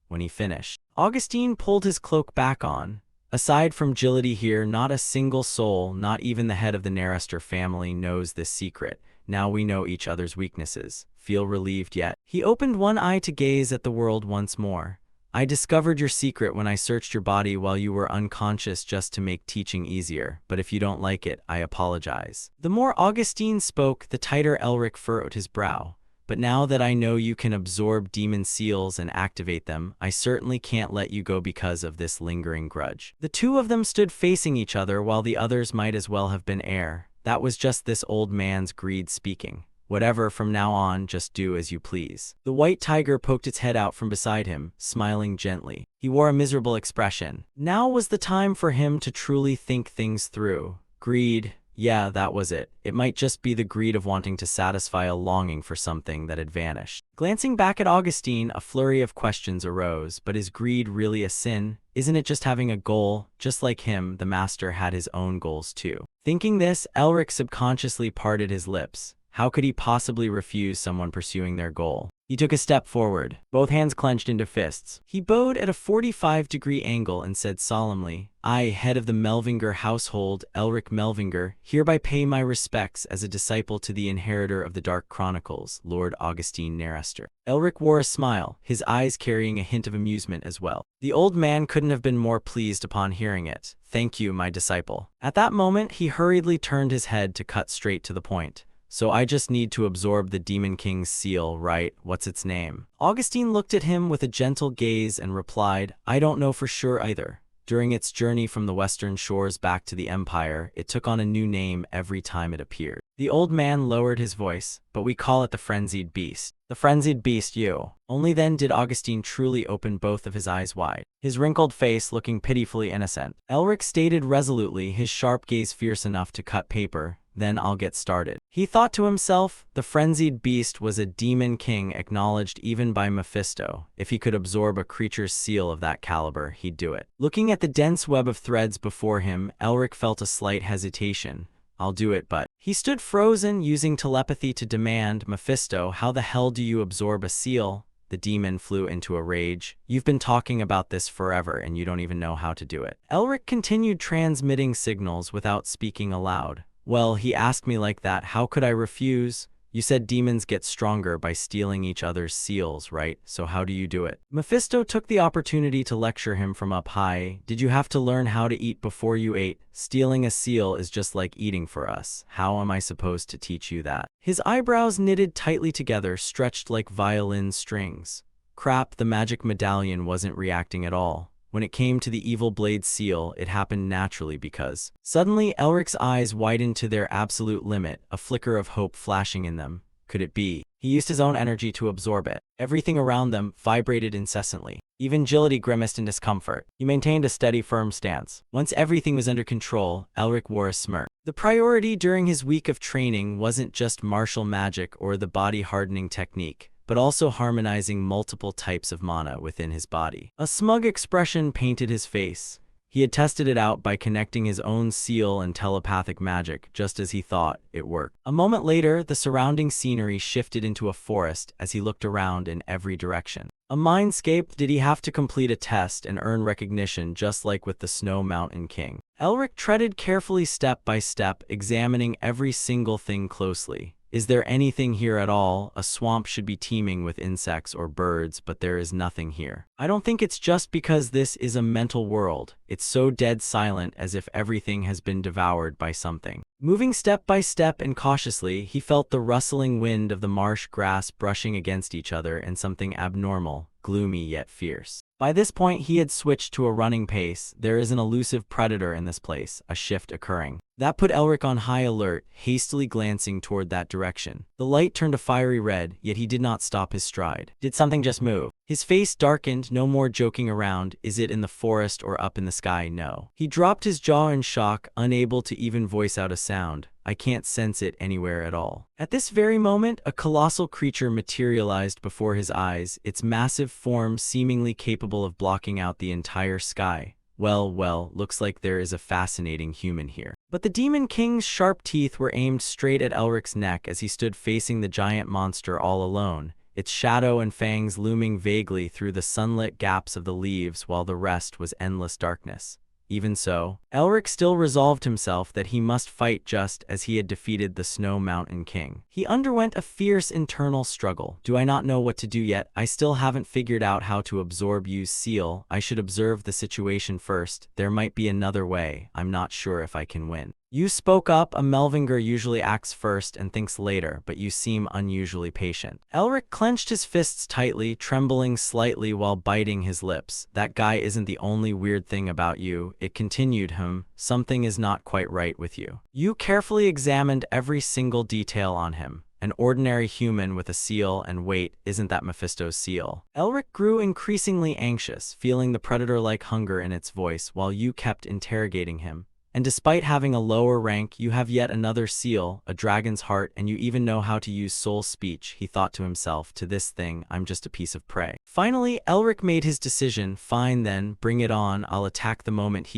When he finished, Augustine pulled his cloak back on. "Aside from agility here, not a single soul, not even the head of the Narester family, knows this secret. Now we know each other's weaknesses. Feel relieved yet? He opened one eye to gaze at the world once more. I discovered your secret when I searched your body while you were unconscious just to make teaching easier, but if you don't like it, I apologize. The more Augustine spoke, the tighter Elric furrowed his brow. But now that I know you can absorb demon seals and activate them, I certainly can't let you go because of this lingering grudge. The two of them stood facing each other while the others might as well have been air. That was just this old man's greed speaking. Whatever, from now on, just do as you please. The white tiger poked its head out from beside him, smiling gently. He wore a miserable expression. Now was the time for him to truly think things through. Greed. Yeah, that was it. It might just be the greed of wanting to satisfy a longing for something that had vanished. Glancing back at Augustine, a flurry of questions arose. But is greed really a sin? Isn't it just having a goal? Just like him, the master had his own goals too. Thinking this, Elric subconsciously parted his lips. How could he possibly refuse someone pursuing their goal? He took a step forward, both hands clenched into fists. He bowed at a 45-degree angle and said solemnly, I, head of the Melvinger household, Elric Melvinger, hereby pay my respects as a disciple to the inheritor of the Dark Chronicles, Lord Augustine Nerester. Elric wore a smile, his eyes carrying a hint of amusement as well. The old man couldn't have been more pleased upon hearing it. Thank you, my disciple. At that moment, he hurriedly turned his head to cut straight to the point. So I just need to absorb the Demon King's seal, right? What's its name? Augustine looked at him with a gentle gaze and replied, I don't know for sure either. During its journey from the western shores back to the Empire, it took on a new name every time it appeared. The old man lowered his voice, but we call it the Frenzied Beast. The Frenzied Beast, you. Only then did Augustine truly open both of his eyes wide, his wrinkled face looking pitifully innocent. Elric stated resolutely, his sharp gaze fierce enough to cut paper. Then I'll get started. He thought to himself, the frenzied beast was a demon king acknowledged even by Mephisto. If he could absorb a creature's seal of that caliber, he'd do it. Looking at the dense web of threads before him, Elric felt a slight hesitation. I'll do it, but... He stood frozen, using telepathy to demand, Mephisto, how the hell do you absorb a seal? The demon flew into a rage. You've been talking about this forever and you don't even know how to do it. Elric continued transmitting signals without speaking aloud. Well, he asked me like that, how could I refuse? You said demons get stronger by stealing each other's seals, right? So how do you do it? Mephisto took the opportunity to lecture him from up high. Did you have to learn how to eat before you ate? Stealing a seal is just like eating for us. How am I supposed to teach you that? His eyebrows knitted tightly together, stretched like violin strings. Crap, the magic medallion wasn't reacting at all. When it came to the evil blade seal, it happened naturally because... Suddenly, Elric's eyes widened to their absolute limit, a flicker of hope flashing in them. Could it be? He used his own energy to absorb it. Everything around them vibrated incessantly. Even agility grimaced in discomfort. He maintained a steady, firm stance. Once everything was under control, Elric wore a smirk. The priority during his week of training wasn't just martial magic or the body-hardening technique, but also harmonizing multiple types of mana within his body. A smug expression painted his face. He had tested it out by connecting his own seal and telepathic magic, just as he thought it worked. A moment later, the surrounding scenery shifted into a forest as he looked around in every direction. A mindscape. Did he have to complete a test and earn recognition just like with the Snow Mountain King? Elric treaded carefully step by step, examining every single thing closely. Is there anything here at all? A swamp should be teeming with insects or birds, but there is nothing here. I don't think it's just because this is a mental world. It's so dead silent, as if everything has been devoured by something. Moving step by step and cautiously, he felt the rustling wind of the marsh grass brushing against each other and something abnormal, gloomy yet fierce. By this point, he had switched to a running pace. There is an elusive predator in this place, a shift occurring. That put Elric on high alert, hastily glancing toward that direction. The light turned a fiery red, yet he did not stop his stride. Did something just move? His face darkened, no more joking around. Is it in the forest or up in the sky? No. He dropped his jaw in shock, unable to even voice out a sound. I can't sense it anywhere at all. At this very moment, a colossal creature materialized before his eyes, its massive form seemingly capable of blocking out the entire sky. Well, looks like there is a fascinating human here. But the Demon King's sharp teeth were aimed straight at Elric's neck as he stood facing the giant monster all alone, its shadow and fangs looming vaguely through the sunlit gaps of the leaves while the rest was endless darkness. Even so, Elric still resolved himself that he must fight just as he had defeated the Snow Mountain King. He underwent a fierce internal struggle. Do I not know what to do yet? I still haven't figured out how to absorb Yu's seal. I should observe the situation first. There might be another way. I'm not sure if I can win. You spoke up. A Melvinger usually acts first and thinks later, but you seem unusually patient. Elric clenched his fists tightly, trembling slightly while biting his lips. That guy isn't the only weird thing about you. It continued him. Something is not quite right with you. You carefully examined every single detail on him. An ordinary human with a seal, and wait, isn't that Mephisto's seal? Elric grew increasingly anxious, feeling the predator-like hunger in its voice while you kept interrogating him. And despite having a lower rank, you have yet another seal, a dragon's heart, and you even know how to use soul speech, he thought to himself. To this thing, I'm just a piece of prey. Finally, Elric made his decision. Fine then, bring it on, I'll attack the moment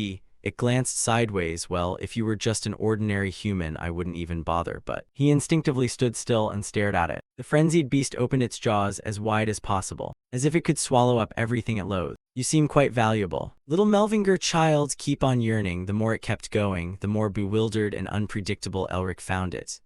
It glanced sideways. Well, if you were just an ordinary human, I wouldn't even bother, but he instinctively stood still and stared at it. The frenzied beast opened its jaws as wide as possible, as if it could swallow up everything it loathed. You seem quite valuable. Little Melvinger child, keep on yearning. The more it kept going, the more bewildered and unpredictable Elric found it.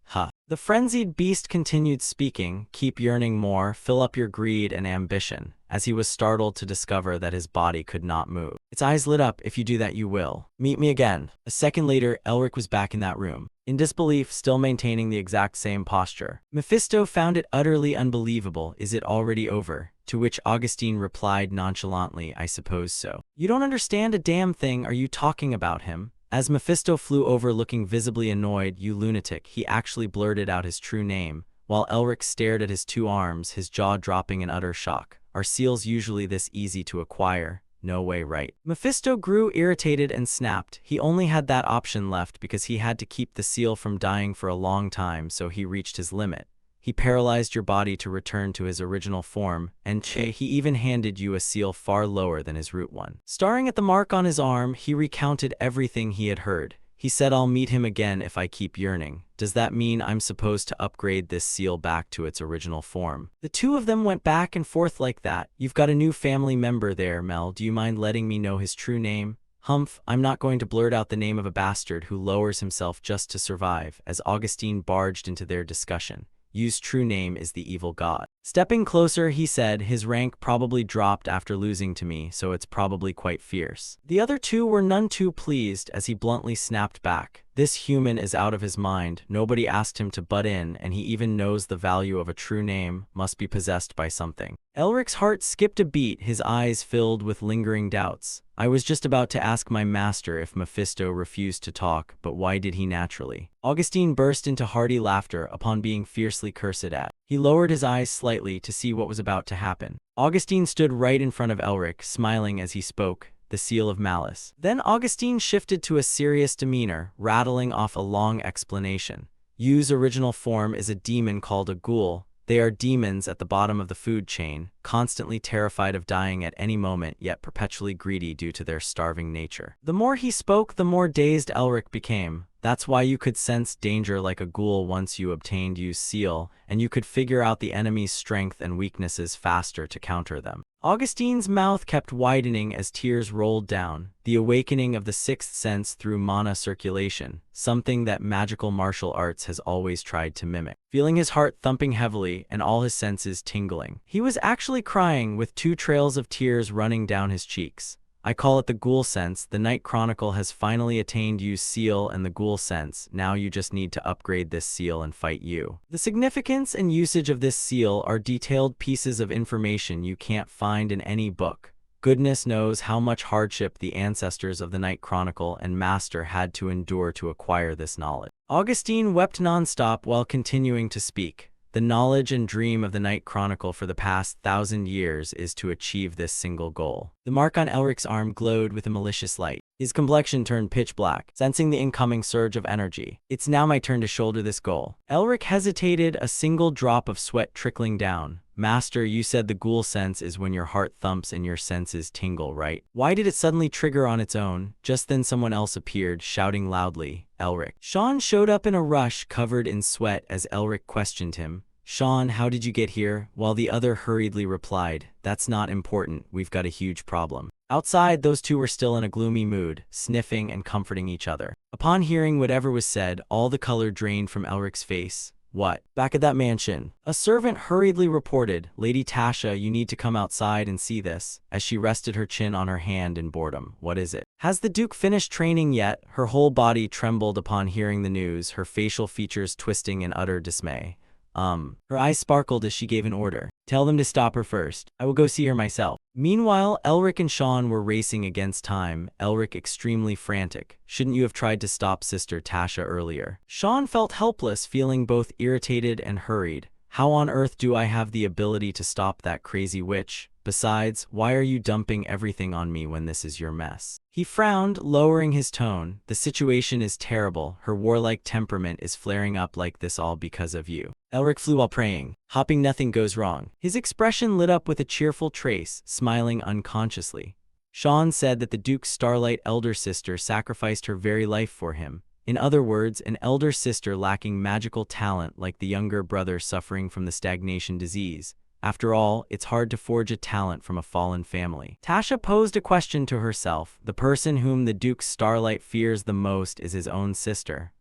The frenzied beast continued speaking. Keep yearning more, fill up your greed and ambition, as he was startled to discover that his body could not move. Its eyes lit up. If you do that, you will. Meet me again. A second later, Elric was back in that room, in disbelief, still maintaining the exact same posture. Mephisto found it utterly unbelievable. Is it already over? To which Augustine replied nonchalantly, I suppose so. You don't understand a damn thing. Are you talking about him? As Mephisto flew over looking visibly annoyed, you lunatic, he actually blurted out his true name, while Elric stared at his two arms, his jaw dropping in utter shock. Are seals usually this easy to acquire? No way, right? Mephisto grew irritated and snapped. He only had that option left because he had to keep the seal from dying for a long time, so he reached his limit. He paralyzed your body to return to his original form, and he even handed you a seal far lower than his root one. Staring at the mark on his arm, he recounted everything he had heard. He said, I'll meet him again if I keep yearning. Does that mean I'm supposed to upgrade this seal back to its original form? The two of them went back and forth like that. You've got a new family member there, Mel. Do you mind letting me know his true name? Humph, I'm not going to blurt out the name of a bastard who lowers himself just to survive, as Augustine barged into their discussion. Yu's true name is the evil god. Stepping closer, he said, his rank probably dropped after losing to me, so it's probably quite fierce. The other two were none too pleased as he bluntly snapped back. This human is out of his mind. Nobody asked him to butt in, and he even knows the value of a true name. Must be possessed by something. Elric's heart skipped a beat, his eyes filled with lingering doubts. I was just about to ask my master if Mephisto refused to talk, but why did he naturally? Augustine burst into hearty laughter upon being fiercely cursed at. He lowered his eyes slightly to see what was about to happen. Augustine stood right in front of Elric, smiling as he spoke. The seal of malice. Then Augustine shifted to a serious demeanor, rattling off a long explanation. Yu's original form is a demon called a ghoul. They are demons at the bottom of the food chain, constantly terrified of dying at any moment, yet perpetually greedy due to their starving nature. The more he spoke, the more dazed Elric became. That's why you could sense danger like a ghoul once you obtained Yu's seal, and you could figure out the enemy's strength and weaknesses faster to counter them. Augustine's mouth kept widening as tears rolled down, the awakening of the sixth sense through mana circulation, something that magical martial arts has always tried to mimic. Feeling his heart thumping heavily and all his senses tingling, he was actually crying, with two trails of tears running down his cheeks. I call it the ghoul sense. The Night Chronicle has finally attained Yu's seal and the ghoul sense. Now you just need to upgrade this seal and fight Yu. The significance and usage of this seal are detailed pieces of information you can't find in any book. Goodness knows how much hardship the ancestors of the Night Chronicle and Master had to endure to acquire this knowledge. Augustine wept nonstop while continuing to speak. The knowledge and dream of the Night Chronicle for the past 1,000 years is to achieve this single goal. The mark on Elric's arm glowed with a malicious light. His complexion turned pitch black, sensing the incoming surge of energy. It's now my turn to shoulder this goal. Elric hesitated, a single drop of sweat trickling down. Master, you said the ghoul sense is when your heart thumps and your senses tingle, right? Why did it suddenly trigger on its own? Just then someone else appeared, shouting loudly, Elric. Sean showed up in a rush, covered in sweat, as Elric questioned him. Sean, how did you get here? While the other hurriedly replied, that's not important, we've got a huge problem. Outside, those two were still in a gloomy mood, sniffing and comforting each other. Upon hearing whatever was said, all the color drained from Elric's face. What? Back at that mansion. A servant hurriedly reported, "Lady Tasha, you need to come outside and see this," as she rested her chin on her hand in boredom. What is it? Has the Duke finished training yet? Her whole body trembled upon hearing the news, her facial features twisting in utter dismay. Her eyes sparkled as she gave an order. "Tell them to stop her first. I will go see her myself." Meanwhile, Elric and Sean were racing against time, Elric extremely frantic. "Shouldn't you have tried to stop Sister Tasha earlier?" Sean felt helpless, feeling both irritated and hurried. "How on earth do I have the ability to stop that crazy witch? Besides, why are you dumping everything on me when this is your mess?" He frowned, lowering his tone. "The situation is terrible. Her warlike temperament is flaring up like this all because of you." Elric flew while praying, hoping nothing goes wrong. His expression lit up with a cheerful trace, smiling unconsciously. Sean said that the Duke's Starlight elder sister sacrificed her very life for him. In other words, an elder sister lacking magical talent like the younger brother suffering from the stagnation disease. After all, it's hard to forge a talent from a fallen family. Tasha posed a question to herself. The person whom the Duke's Starlight fears the most is his own sister.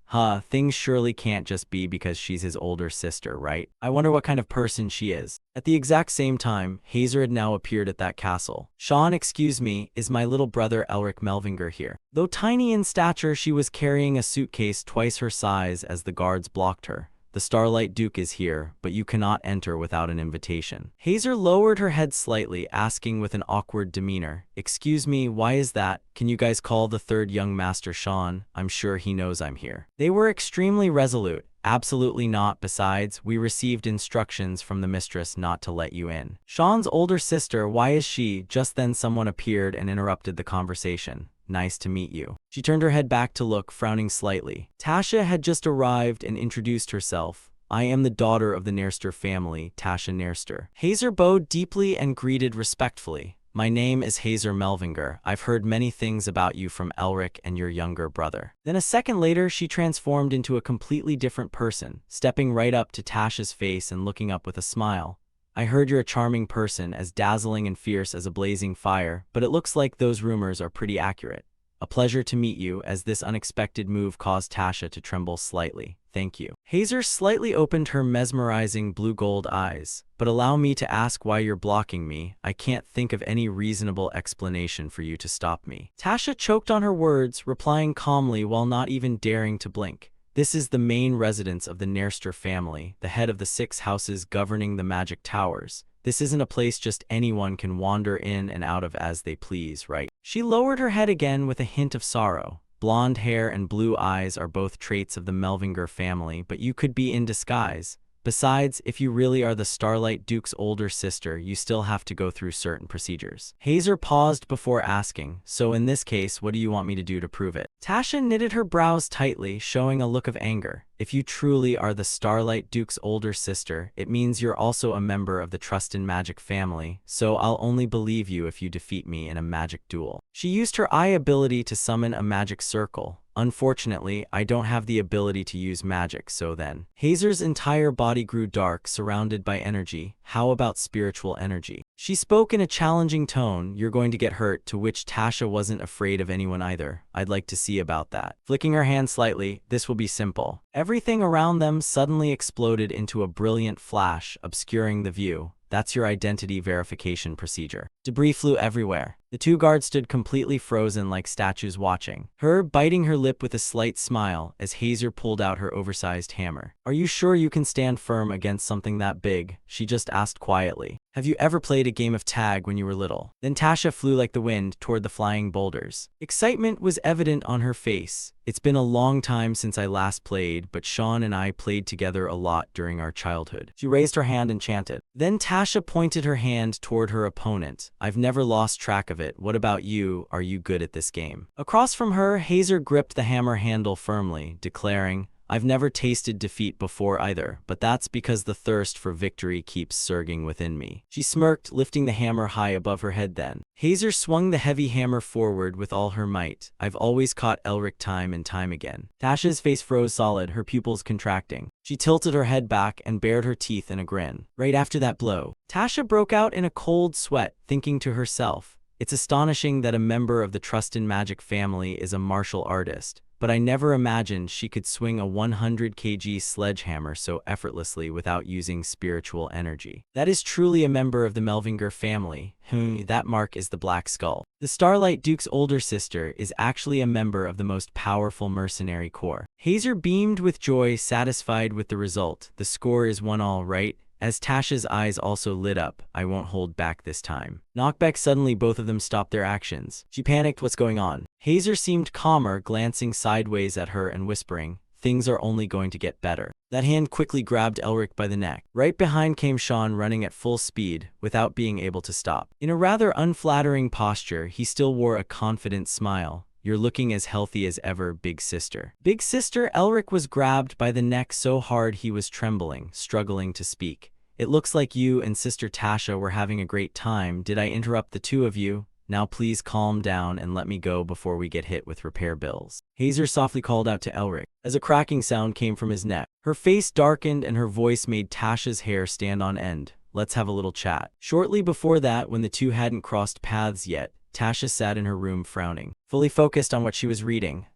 Things surely can't just be because she's his older sister, right? I wonder what kind of person she is. At the exact same time, Hazer had now appeared at that castle. "Sean, excuse me, is my little brother Elric Melvinger here?" Though tiny in stature, she was carrying a suitcase twice her size as the guards blocked her. "The Starlight Duke is here, but you cannot enter without an invitation." Hazer lowered her head slightly, asking with an awkward demeanor, "Excuse me, why is that? Can you guys call the third young master Sean? I'm sure he knows I'm here." They were extremely resolute. "Absolutely not. Besides, we received instructions from the mistress not to let you in." "Sean's older sister, why is she?" Just then someone appeared and interrupted the conversation. "Nice to meet you." She turned her head back to look, frowning slightly. Tasha had just arrived and introduced herself. "I am the daughter of the Nerster family, Tasha Nerster." Hazer bowed deeply and greeted respectfully. "My name is Hazer Melvinger. I've heard many things about you from Elric and your younger brother." Then a second later, she transformed into a completely different person, stepping right up to Tasha's face and looking up with a smile. "I heard you're a charming person, as dazzling and fierce as a blazing fire, but it looks like those rumors are pretty accurate. A pleasure to meet you," as this unexpected move caused Tasha to tremble slightly. "Thank you." Hazer slightly opened her mesmerizing blue-gold eyes. "But allow me to ask why you're blocking me. I can't think of any reasonable explanation for you to stop me." Tasha choked on her words, replying calmly while not even daring to blink. "This is the main residence of the Nerster family, the head of the 6 houses governing the magic towers. This isn't a place just anyone can wander in and out of as they please, right?" She lowered her head again with a hint of sorrow. "Blonde hair and blue eyes are both traits of the Melvinger family, but you could be in disguise. Besides, if you really are the Starlight Duke's older sister, you still have to go through certain procedures." Hazer paused before asking, "So in this case, what do you want me to do to prove it?" Tasha knitted her brows tightly, showing a look of anger. "If you truly are the Starlight Duke's older sister, it means you're also a member of the Trustin Magic family, so I'll only believe you if you defeat me in a magic duel." She used her eye ability to summon a magic circle. "Unfortunately, I don't have the ability to use magic, so then." Hazer's entire body grew dark, surrounded by energy. "How about spiritual energy?" She spoke in a challenging tone. "You're going to get hurt," to which Tasha wasn't afraid of anyone either. "I'd like to see about that." Flicking her hand slightly, "This will be simple." Everything around them suddenly exploded into a brilliant flash, obscuring the view. "That's your identity verification procedure." Debris flew everywhere. The two guards stood completely frozen like statues watching. Her biting her lip with a slight smile as Hazer pulled out her oversized hammer. "Are you sure you can stand firm against something that big?" she just asked quietly. "Have you ever played a game of tag when you were little?" Then Tasha flew like the wind toward the flying boulders. Excitement was evident on her face. "It's been a long time since I last played, but Sean and I played together a lot during our childhood." She raised her hand and chanted. Then Tasha pointed her hand toward her opponent. "I've never lost track of it. What about you? Are you good at this game?" Across from her, Hazer gripped the hammer handle firmly, declaring, "I've never tasted defeat before either, but that's because the thirst for victory keeps surging within me." She smirked, lifting the hammer high above her head then. Hazer swung the heavy hammer forward with all her might. "I've always caught Elric time and time again." Tasha's face froze solid, her pupils contracting. She tilted her head back and bared her teeth in a grin. Right after that blow, Tasha broke out in a cold sweat, thinking to herself, It's astonishing that a member of the trusted magic family is a martial artist, but I never imagined she could swing a 100 kg sledgehammer so effortlessly without using spiritual energy. That is truly a member of the Melvinger family. That mark is the Black Skull. The Starlight Duke's older sister is actually a member of the most powerful mercenary corps. Hazer beamed with joy, satisfied with the result. The score is 1-1, right? As Tasha's eyes also lit up, I won't hold back this time. Knockback. Suddenly both of them stopped their actions. She panicked. What's going on? Hazer seemed calmer, glancing sideways at her and whispering, things are only going to get better. That hand quickly grabbed Elric by the neck. Right behind came Sean, running at full speed, without being able to stop. In a rather unflattering posture, he still wore a confident smile. You're looking as healthy as ever, big sister. Big sister? Elric was grabbed by the neck so hard he was trembling, struggling to speak. It looks like you and Sister Tasha were having a great time. Did I interrupt the two of you? Now please calm down and let me go before we get hit with repair bills. Hazer softly called out to Elric, as a cracking sound came from his neck. Her face darkened and her voice made Tasha's hair stand on end. Let's have a little chat. Shortly before that, when the two hadn't crossed paths yet, Tasha sat in her room frowning, fully focused on what she was reading.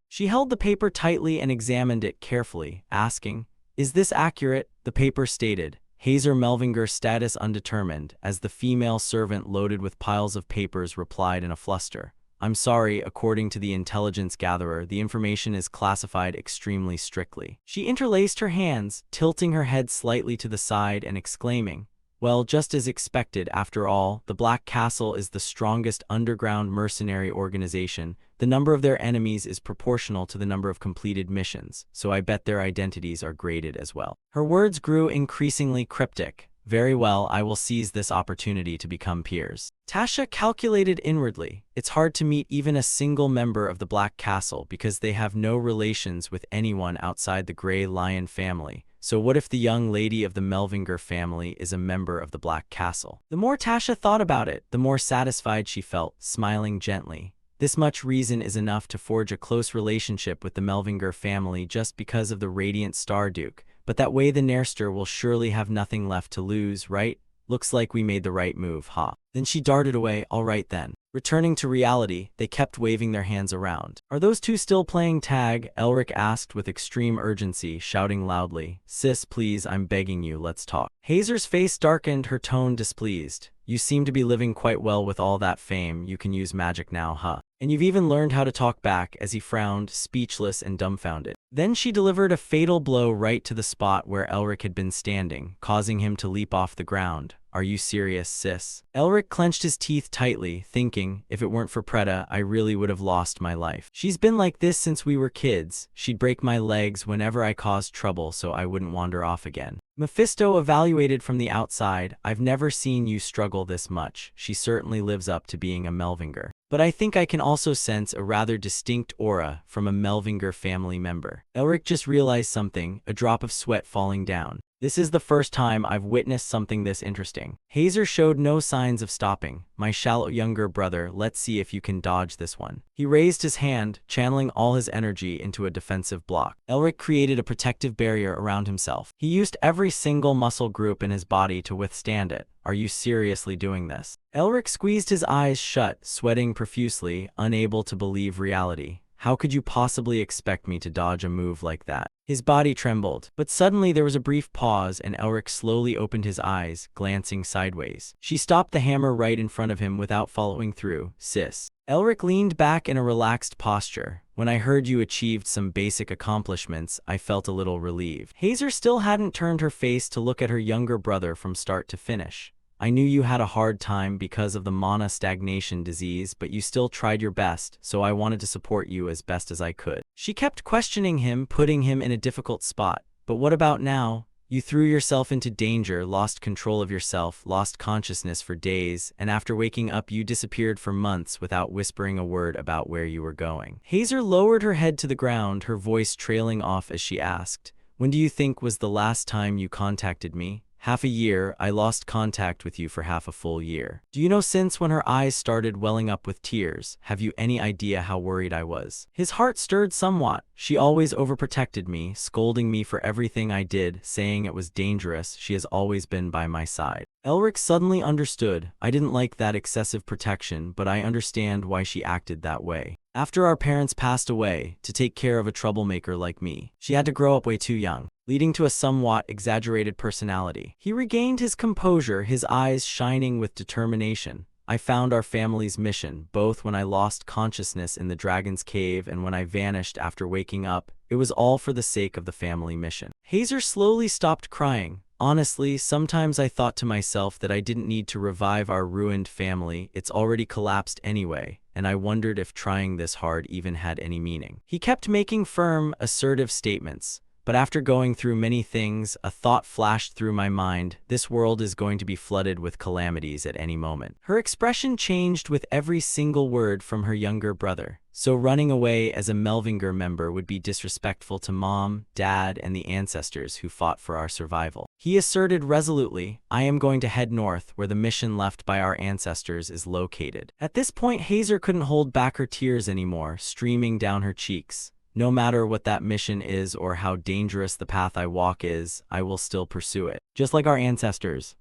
She held the paper tightly and examined it carefully, asking, is this accurate? The paper stated, Hazer Melvinger, status undetermined, as the female servant loaded with piles of papers replied in a fluster. I'm sorry, according to the intelligence gatherer, the information is classified extremely strictly. She interlaced her hands, tilting her head slightly to the side and exclaiming, well, just as expected, after all, the Black Castle is the strongest underground mercenary organization. The number of their enemies is proportional to the number of completed missions, so I bet their identities are graded as well. Her words grew increasingly cryptic. Very well, I will seize this opportunity to become peers. Tasha calculated inwardly. It's hard to meet even a single member of the Black Castle because they have no relations with anyone outside the Grey Lion family. So what if the young lady of the Melvinger family is a member of the Black Castle? The more Tasha thought about it, the more satisfied she felt, smiling gently. This much reason is enough to forge a close relationship with the Melvinger family just because of the Radiant Star Duke. But that way the Nairster will surely have nothing left to lose, right? Looks like we made the right move, huh? Then she darted away. All right then. Returning to reality, they kept waving their hands around. Are those two still playing tag? Elric asked with extreme urgency, shouting loudly. Sis, please, I'm begging you, let's talk. Hazer's face darkened, her tone displeased. You seem to be living quite well with all that fame. You can use magic now, huh? And you've even learned how to talk back, as he frowned, speechless and dumbfounded. Then she delivered a fatal blow right to the spot where Elric had been standing, causing him to leap off the ground. Are you serious, sis? Elric clenched his teeth tightly, thinking, if it weren't for Preta, I really would have lost my life. She's been like this since we were kids. She'd break my legs whenever I caused trouble so I wouldn't wander off again. Mephisto evaluated from the outside. I've never seen you struggle this much. She certainly lives up to being a Melvinger. But I think I can also sense a rather distinct aura from a Melvinger family member. Elric just realized something, a drop of sweat falling down. This is the first time I've witnessed something this interesting. Hazer showed no signs of stopping. My shallow younger brother, let's see if you can dodge this one. He raised his hand, channeling all his energy into a defensive block. Elric created a protective barrier around himself. He used every single muscle group in his body to withstand it. Are you seriously doing this? Elric squeezed his eyes shut, sweating profusely, unable to believe reality. How could you possibly expect me to dodge a move like that? His body trembled, but suddenly there was a brief pause and Elric slowly opened his eyes, glancing sideways. She stopped the hammer right in front of him without following through. Sis. Elric leaned back in a relaxed posture. When I heard you achieved some basic accomplishments, I felt a little relieved. Hazer still hadn't turned her face to look at her younger brother from start to finish. I knew you had a hard time because of the mana stagnation disease, but you still tried your best, so I wanted to support you as best as I could. She kept questioning him, putting him in a difficult spot. But what about now? You threw yourself into danger, lost control of yourself, lost consciousness for days, and after waking up you disappeared for months without whispering a word about where you were going. Hazer lowered her head to the ground, her voice trailing off as she asked, when do you think was the last time you contacted me? half a year, I lost contact with you for half a full year. Do you know since when her eyes started welling up with tears, have you any idea how worried I was? His heart stirred somewhat. She always overprotected me, scolding me for everything I did, saying it was dangerous. She has always been by my side. Elric suddenly understood. I didn't like that excessive protection, but I understand why she acted that way. After our parents passed away, to take care of a troublemaker like me, she had to grow up way too young, leading to a somewhat exaggerated personality. He regained his composure, his eyes shining with determination. I found our family's mission, both when I lost consciousness in the dragon's cave and when I vanished after waking up. It was all for the sake of the family mission. Hazer slowly stopped crying. Honestly, sometimes I thought to myself that I didn't need to revive our ruined family. It's already collapsed anyway, and I wondered if trying this hard even had any meaning. He kept making firm, assertive statements. But after going through many things, a thought flashed through my mind. This world is going to be flooded with calamities at any moment. Her expression changed with every single word from her younger brother. So running away as a Melvinger member would be disrespectful to Mom, Dad, and the ancestors who fought for our survival. He asserted resolutely, I am going to head north, where the mission left by our ancestors is located. At this point, Hazer couldn't hold back her tears anymore, streaming down her cheeks. No matter what that mission is or how dangerous the path I walk is, I will still pursue it. Just like our ancestors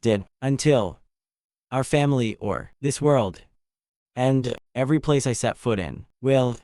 did. Until our family, or this world, and every place I set foot in, will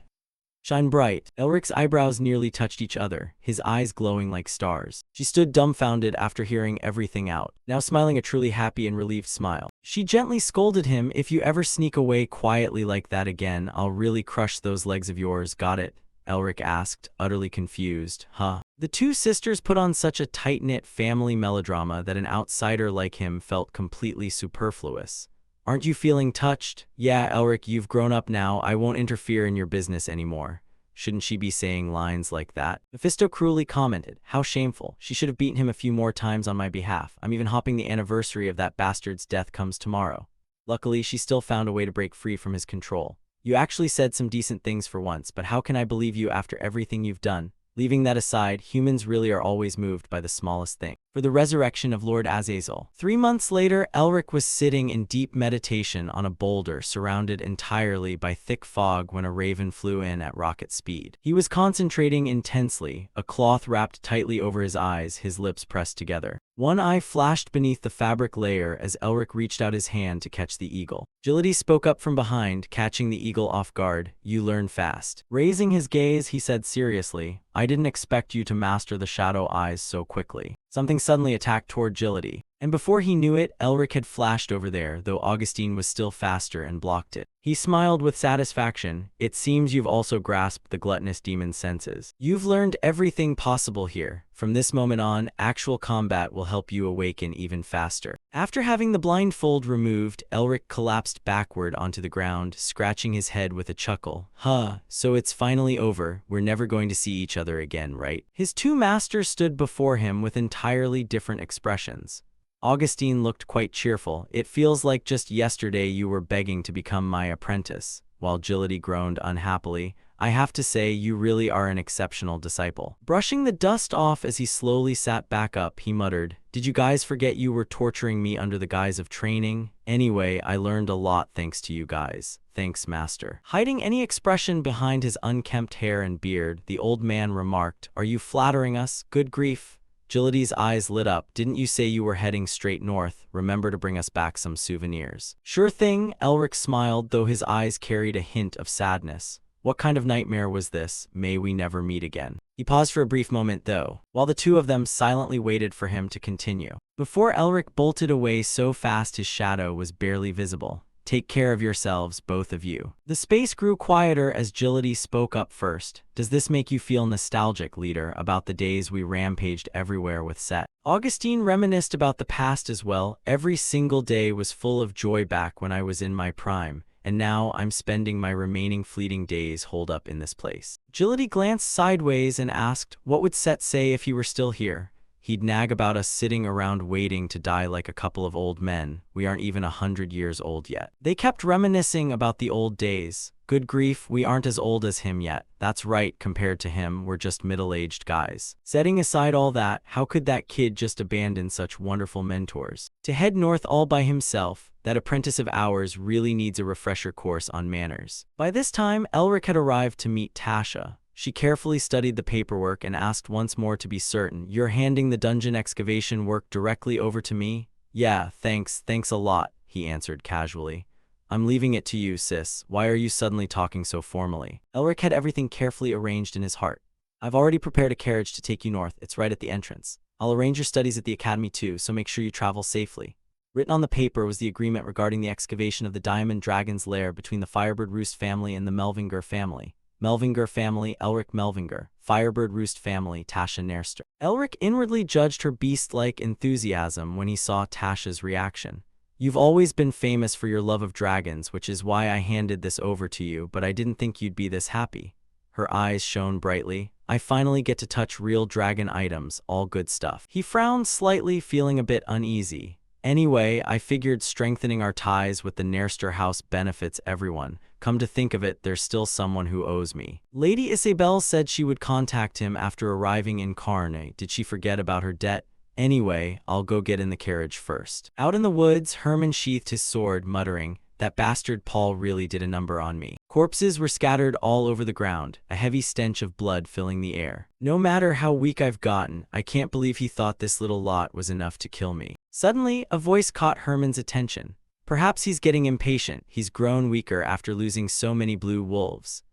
shine bright. Elric's eyebrows nearly touched each other, his eyes glowing like stars. She stood dumbfounded after hearing everything out, now smiling a truly happy and relieved smile. She gently scolded him, if you ever sneak away quietly like that again, I'll really crush those legs of yours, got it? Elric asked, utterly confused. Huh? The two sisters put on such a tight-knit family melodrama that an outsider like him felt completely superfluous. Aren't you feeling touched? Yeah, Elric, you've grown up now. I won't interfere in your business anymore. Shouldn't she be saying lines like that? Mephisto cruelly commented. How shameful. She should have beaten him a few more times on my behalf. I'm even hoping the anniversary of that bastard's death comes tomorrow. Luckily, she still found a way to break free from his control. You actually said some decent things for once, but how can I believe you after everything you've done? Leaving that aside, humans really are always moved by the smallest thing. For the resurrection of Lord Azazel. 3 months later, Elric was sitting in deep meditation on a boulder surrounded entirely by thick fog when a raven flew in at rocket speed. He was concentrating intensely, a cloth wrapped tightly over his eyes, his lips pressed together. One eye flashed beneath the fabric layer as Elric reached out his hand to catch the eagle. Agility spoke up from behind, catching the eagle off guard. You learn fast. Raising his gaze, he said seriously, I didn't expect you to master the shadow eyes so quickly. Something suddenly attacked toward Agility, and before he knew it, Elric had flashed over there, though Augustine was still faster and blocked it. He smiled with satisfaction. It seems you've also grasped the gluttonous demon's senses. You've learned everything possible here. From this moment on, actual combat will help you awaken even faster. After having the blindfold removed, Elric collapsed backward onto the ground, scratching his head with a chuckle. Huh, so it's finally over. We're never going to see each other again, right? His two masters stood before him with entirely different expressions. Augustine looked quite cheerful. It feels like just yesterday you were begging to become my apprentice, while Agility groaned unhappily. I have to say, you really are an exceptional disciple. Brushing the dust off as he slowly sat back up, he muttered, Did you guys forget you were torturing me under the guise of training? Anyway, I learned a lot thanks to you guys. Thanks, Master. Hiding any expression behind his unkempt hair and beard, the old man remarked, Are you flattering us? Good grief. Agility's eyes lit up. Didn't you say you were heading straight north? Remember to bring us back some souvenirs. Sure thing, Elric smiled, though his eyes carried a hint of sadness. What kind of nightmare was this? May we never meet again. He paused for a brief moment, though, while the two of them silently waited for him to continue. Before Elric bolted away so fast his shadow was barely visible. Take care of yourselves, both of you. The space grew quieter as Agility spoke up first. Does this make you feel nostalgic, leader, about the days we rampaged everywhere with Set? Augustine reminisced about the past as well. Every single day was full of joy back when I was in my prime, and now I'm spending my remaining fleeting days holed up in this place. Agility glanced sideways and asked, what would Set say if he were still here? He'd nag about us sitting around waiting to die like a couple of old men. We aren't even 100 years old yet. They kept reminiscing about the old days. Good grief, we aren't as old as him yet. That's right, compared to him, we're just middle-aged guys. Setting aside all that, how could that kid just abandon such wonderful mentors? To head north all by himself, that apprentice of ours really needs a refresher course on manners. By this time, Elric had arrived to meet Tasha. She carefully studied the paperwork and asked once more to be certain. You're handing the dungeon excavation work directly over to me? Yeah, thanks a lot, he answered casually. I'm leaving it to you, sis. Why are you suddenly talking so formally? Elric had everything carefully arranged in his heart. I've already prepared a carriage to take you north. It's right at the entrance. I'll arrange your studies at the academy too, so make sure you travel safely. Written on the paper was the agreement regarding the excavation of the Diamond Dragon's lair between the Firebird Roost family and the Melvinger family. Melvinger family, Elric Melvinger. Firebird Roost family, Tasha Nerster. Elric inwardly judged her beast-like enthusiasm when he saw Tasha's reaction. You've always been famous for your love of dragons, which is why I handed this over to you, but I didn't think you'd be this happy. Her eyes shone brightly. I finally get to touch real dragon items, all good stuff. He frowned slightly, feeling a bit uneasy. Anyway, I figured strengthening our ties with the Nerster house benefits everyone. Come to think of it, there's still someone who owes me. Lady Isabel said she would contact him after arriving in Carne. Did she forget about her debt? Anyway, I'll go get in the carriage first. Out in the woods, Herman sheathed his sword, muttering, that bastard Paul really did a number on me. Corpses were scattered all over the ground, a heavy stench of blood filling the air. No matter how weak I've gotten, I can't believe he thought this little lot was enough to kill me. Suddenly, a voice caught Herman's attention. Perhaps he's getting impatient. He's grown weaker after losing so many blue wolves.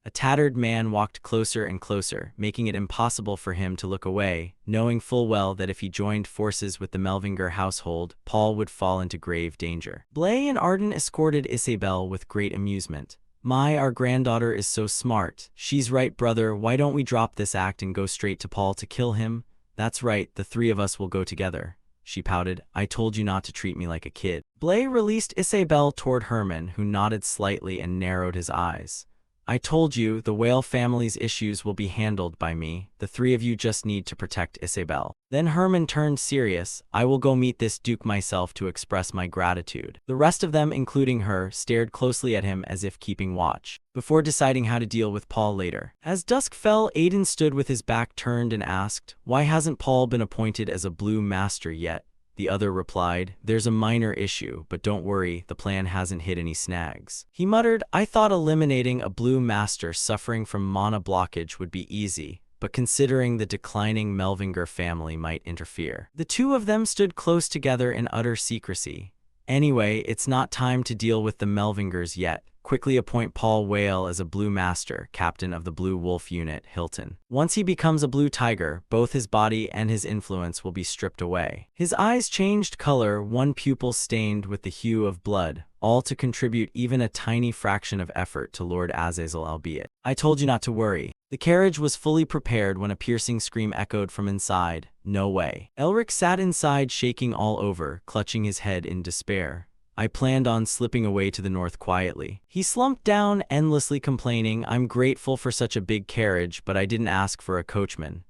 A tattered man walked closer and closer, making it impossible for him to look away, knowing full well that if he joined forces with the Melvinger household, Paul would fall into grave danger. Blay and Arden escorted Isabel with great amusement. Our granddaughter is so smart. She's right, brother. Why don't we drop this act and go straight to Paul to kill him? That's right, the three of us will go together. She pouted. I told you not to treat me like a kid. Blay released Isabel toward Herman, who nodded slightly and narrowed his eyes. I told you, the Whale family's issues will be handled by me. The three of you just need to protect Isabel. Then Herman turned serious. I will go meet this duke myself to express my gratitude. The rest of them, including her, stared closely at him as if keeping watch, before deciding how to deal with Paul later. As dusk fell, Aiden stood with his back turned and asked, why hasn't Paul been appointed as a Blue Master yet? The other replied, there's a minor issue, but don't worry, the plan hasn't hit any snags. He muttered, I thought eliminating a Blue Master suffering from mana blockage would be easy, but considering the declining Melvinger family might interfere. The two of them stood close together in utter secrecy. Anyway, it's not time to deal with the Melvingers yet. Quickly appoint Paul Whale as a Blue Master, captain of the Blue Wolf unit, Hilton. Once he becomes a Blue Tiger, both his body and his influence will be stripped away. His eyes changed color, one pupil stained with the hue of blood, all to contribute even a tiny fraction of effort to Lord Azazel, albeit. I told you not to worry. The carriage was fully prepared when a piercing scream echoed from inside. No way. Elric sat inside, shaking all over, clutching his head in despair. I planned on slipping away to the north quietly. He slumped down, endlessly complaining, I'm grateful for such a big carriage, but I didn't ask for a coachman.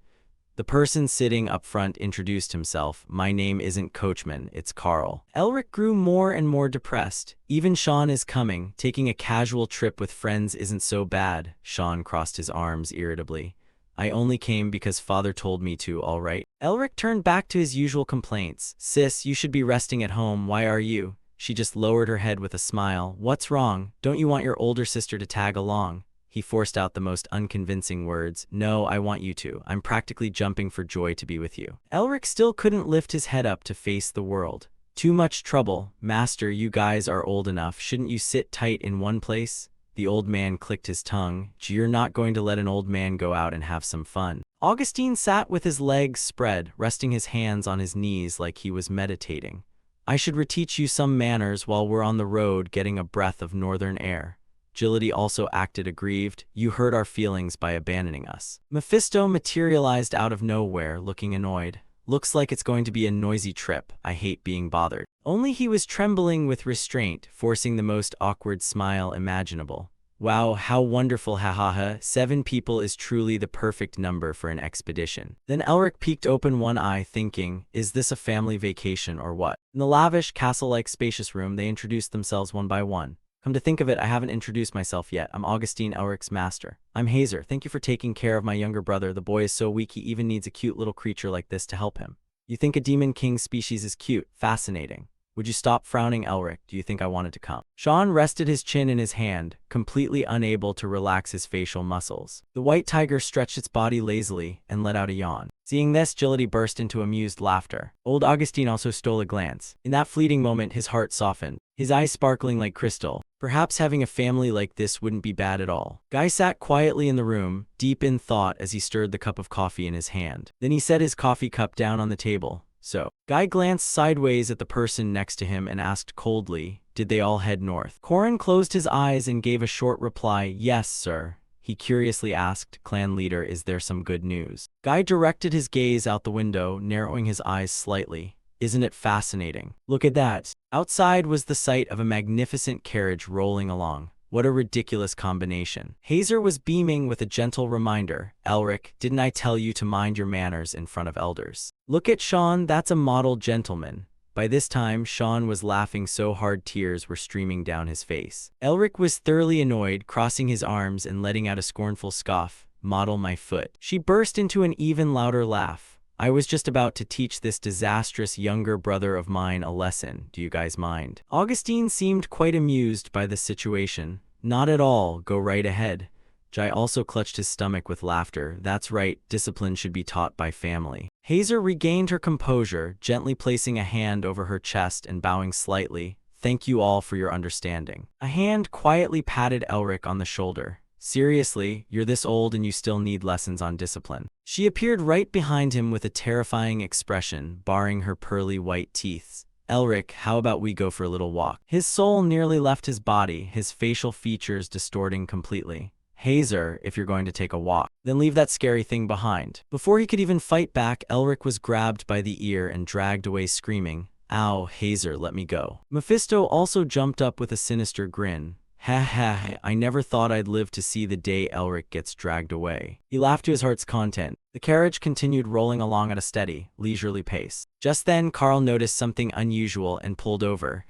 The person sitting up front introduced himself. My name isn't Coachman, it's Carl. Elric grew more and more depressed. Even Sean is coming. Taking a casual trip with friends isn't so bad. Sean crossed his arms irritably. I only came because father told me to, all right. Elric turned back to his usual complaints. Sis, you should be resting at home. Why are you? She just lowered her head with a smile. What's wrong? Don't you want your older sister to tag along? He forced out the most unconvincing words. No, I want you to. I'm practically jumping for joy to be with you. Elric still couldn't lift his head up to face the world. Too much trouble. Master, you guys are old enough. Shouldn't you sit tight in one place? The old man clicked his tongue. You're not going to let an old man go out and have some fun. Augustine sat with his legs spread, resting his hands on his knees like he was meditating. I should reteach you some manners while we're on the road getting a breath of northern air. Agility also acted aggrieved. You hurt our feelings by abandoning us. Mephisto materialized out of nowhere, looking annoyed. Looks like it's going to be a noisy trip. I hate being bothered. Only he was trembling with restraint, forcing the most awkward smile imaginable. Wow, how wonderful, hahaha. 7 people is truly the perfect number for an expedition. Then Elric peeked open one eye, thinking, is this a family vacation or what? In the lavish, castle-like spacious room, they introduced themselves one by one. Come to think of it, I haven't introduced myself yet. I'm Augustine, Elric's master. I'm Hazer. Thank you for taking care of my younger brother. The boy is so weak he even needs a cute little creature like this to help him. You think a demon king species is cute? Fascinating. Would you stop frowning, Elric? Do you think I wanted to come? Sean rested his chin in his hand, completely unable to relax his facial muscles. The white tiger stretched its body lazily and let out a yawn. Seeing this, Agility burst into amused laughter. Old Augustine also stole a glance. In that fleeting moment, his heart softened, his eyes sparkling like crystal. Perhaps having a family like this wouldn't be bad at all. Guy sat quietly in the room, deep in thought as he stirred the cup of coffee in his hand. Then he set his coffee cup down on the table. So, Guy glanced sideways at the person next to him and asked coldly, did they all head north? Corin closed his eyes and gave a short reply, yes, sir. He curiously asked, clan leader, is there some good news? Guy directed his gaze out the window, narrowing his eyes slightly. Isn't it fascinating? Look at that. Outside was the sight of a magnificent carriage rolling along. What a ridiculous combination. Hazer was beaming with a gentle reminder. Elric, didn't I tell you to mind your manners in front of elders? Look at Sean, that's a model gentleman. By this time, Sean was laughing so hard tears were streaming down his face. Elric was thoroughly annoyed, crossing his arms and letting out a scornful scoff. Model my foot. She burst into an even louder laugh. I was just about to teach this disastrous younger brother of mine a lesson. Do you guys mind? Augustine seemed quite amused by the situation. Not at all. Go right ahead. Jai also clutched his stomach with laughter. That's right. Discipline should be taught by family. Hazer regained her composure, gently placing a hand over her chest and bowing slightly. Thank you all for your understanding. A hand quietly patted Elric on the shoulder. Seriously, you're this old and you still need lessons on discipline. She appeared right behind him with a terrifying expression, baring her pearly white teeth. Elric, how about we go for a little walk? His soul nearly left his body, his facial features distorting completely. Hazer, if you're going to take a walk, then leave that scary thing behind. Before he could even fight back, Elric was grabbed by the ear and dragged away screaming, Ow, Hazer, let me go. Mephisto also jumped up with a sinister grin. Ha ha, I never thought I'd live to see the day Elric gets dragged away. He laughed to his heart's content. The carriage continued rolling along at a steady, leisurely pace. Just then, Carl noticed something unusual and pulled over.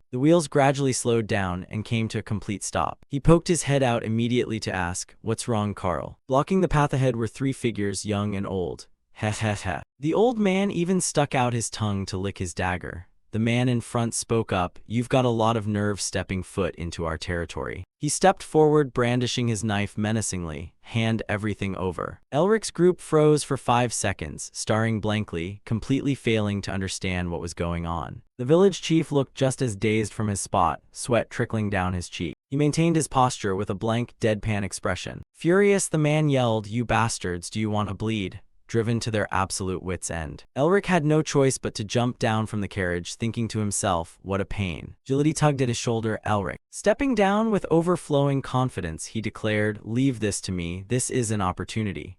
The wheels gradually slowed down and came to a complete stop. He poked his head out immediately to ask, What's wrong, Carl? Blocking the path ahead were 3 figures, young and old. Ha ha ha. The old man even stuck out his tongue to lick his dagger. The man in front spoke up, You've got a lot of nerve stepping foot into our territory. He stepped forward, brandishing his knife menacingly. Hand everything over. Elric's group froze for 5 seconds, staring blankly, completely failing to understand what was going on. The village chief looked just as dazed from his spot, sweat trickling down his cheek. He maintained his posture with a blank, deadpan expression. Furious, the man yelled, You bastards, do you want to bleed? Driven to their absolute wits' end. Elric had no choice but to jump down from the carriage, thinking to himself, what a pain. Agility tugged at his shoulder. Elric. Stepping down with overflowing confidence, he declared, Leave this to me, this is an opportunity.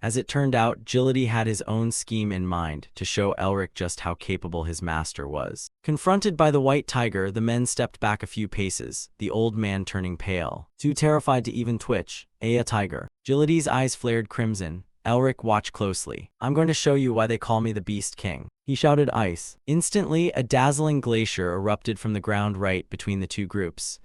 As it turned out, Agility had his own scheme in mind, to show Elric just how capable his master was. Confronted by the white tiger, the men stepped back a few paces, the old man turning pale, too terrified to even twitch. A tiger. Agility's eyes flared crimson. Elric, watch closely. I'm going to show you why they call me the Beast King. He shouted ice. Instantly, a dazzling glacier erupted from the ground right between the 2 groups.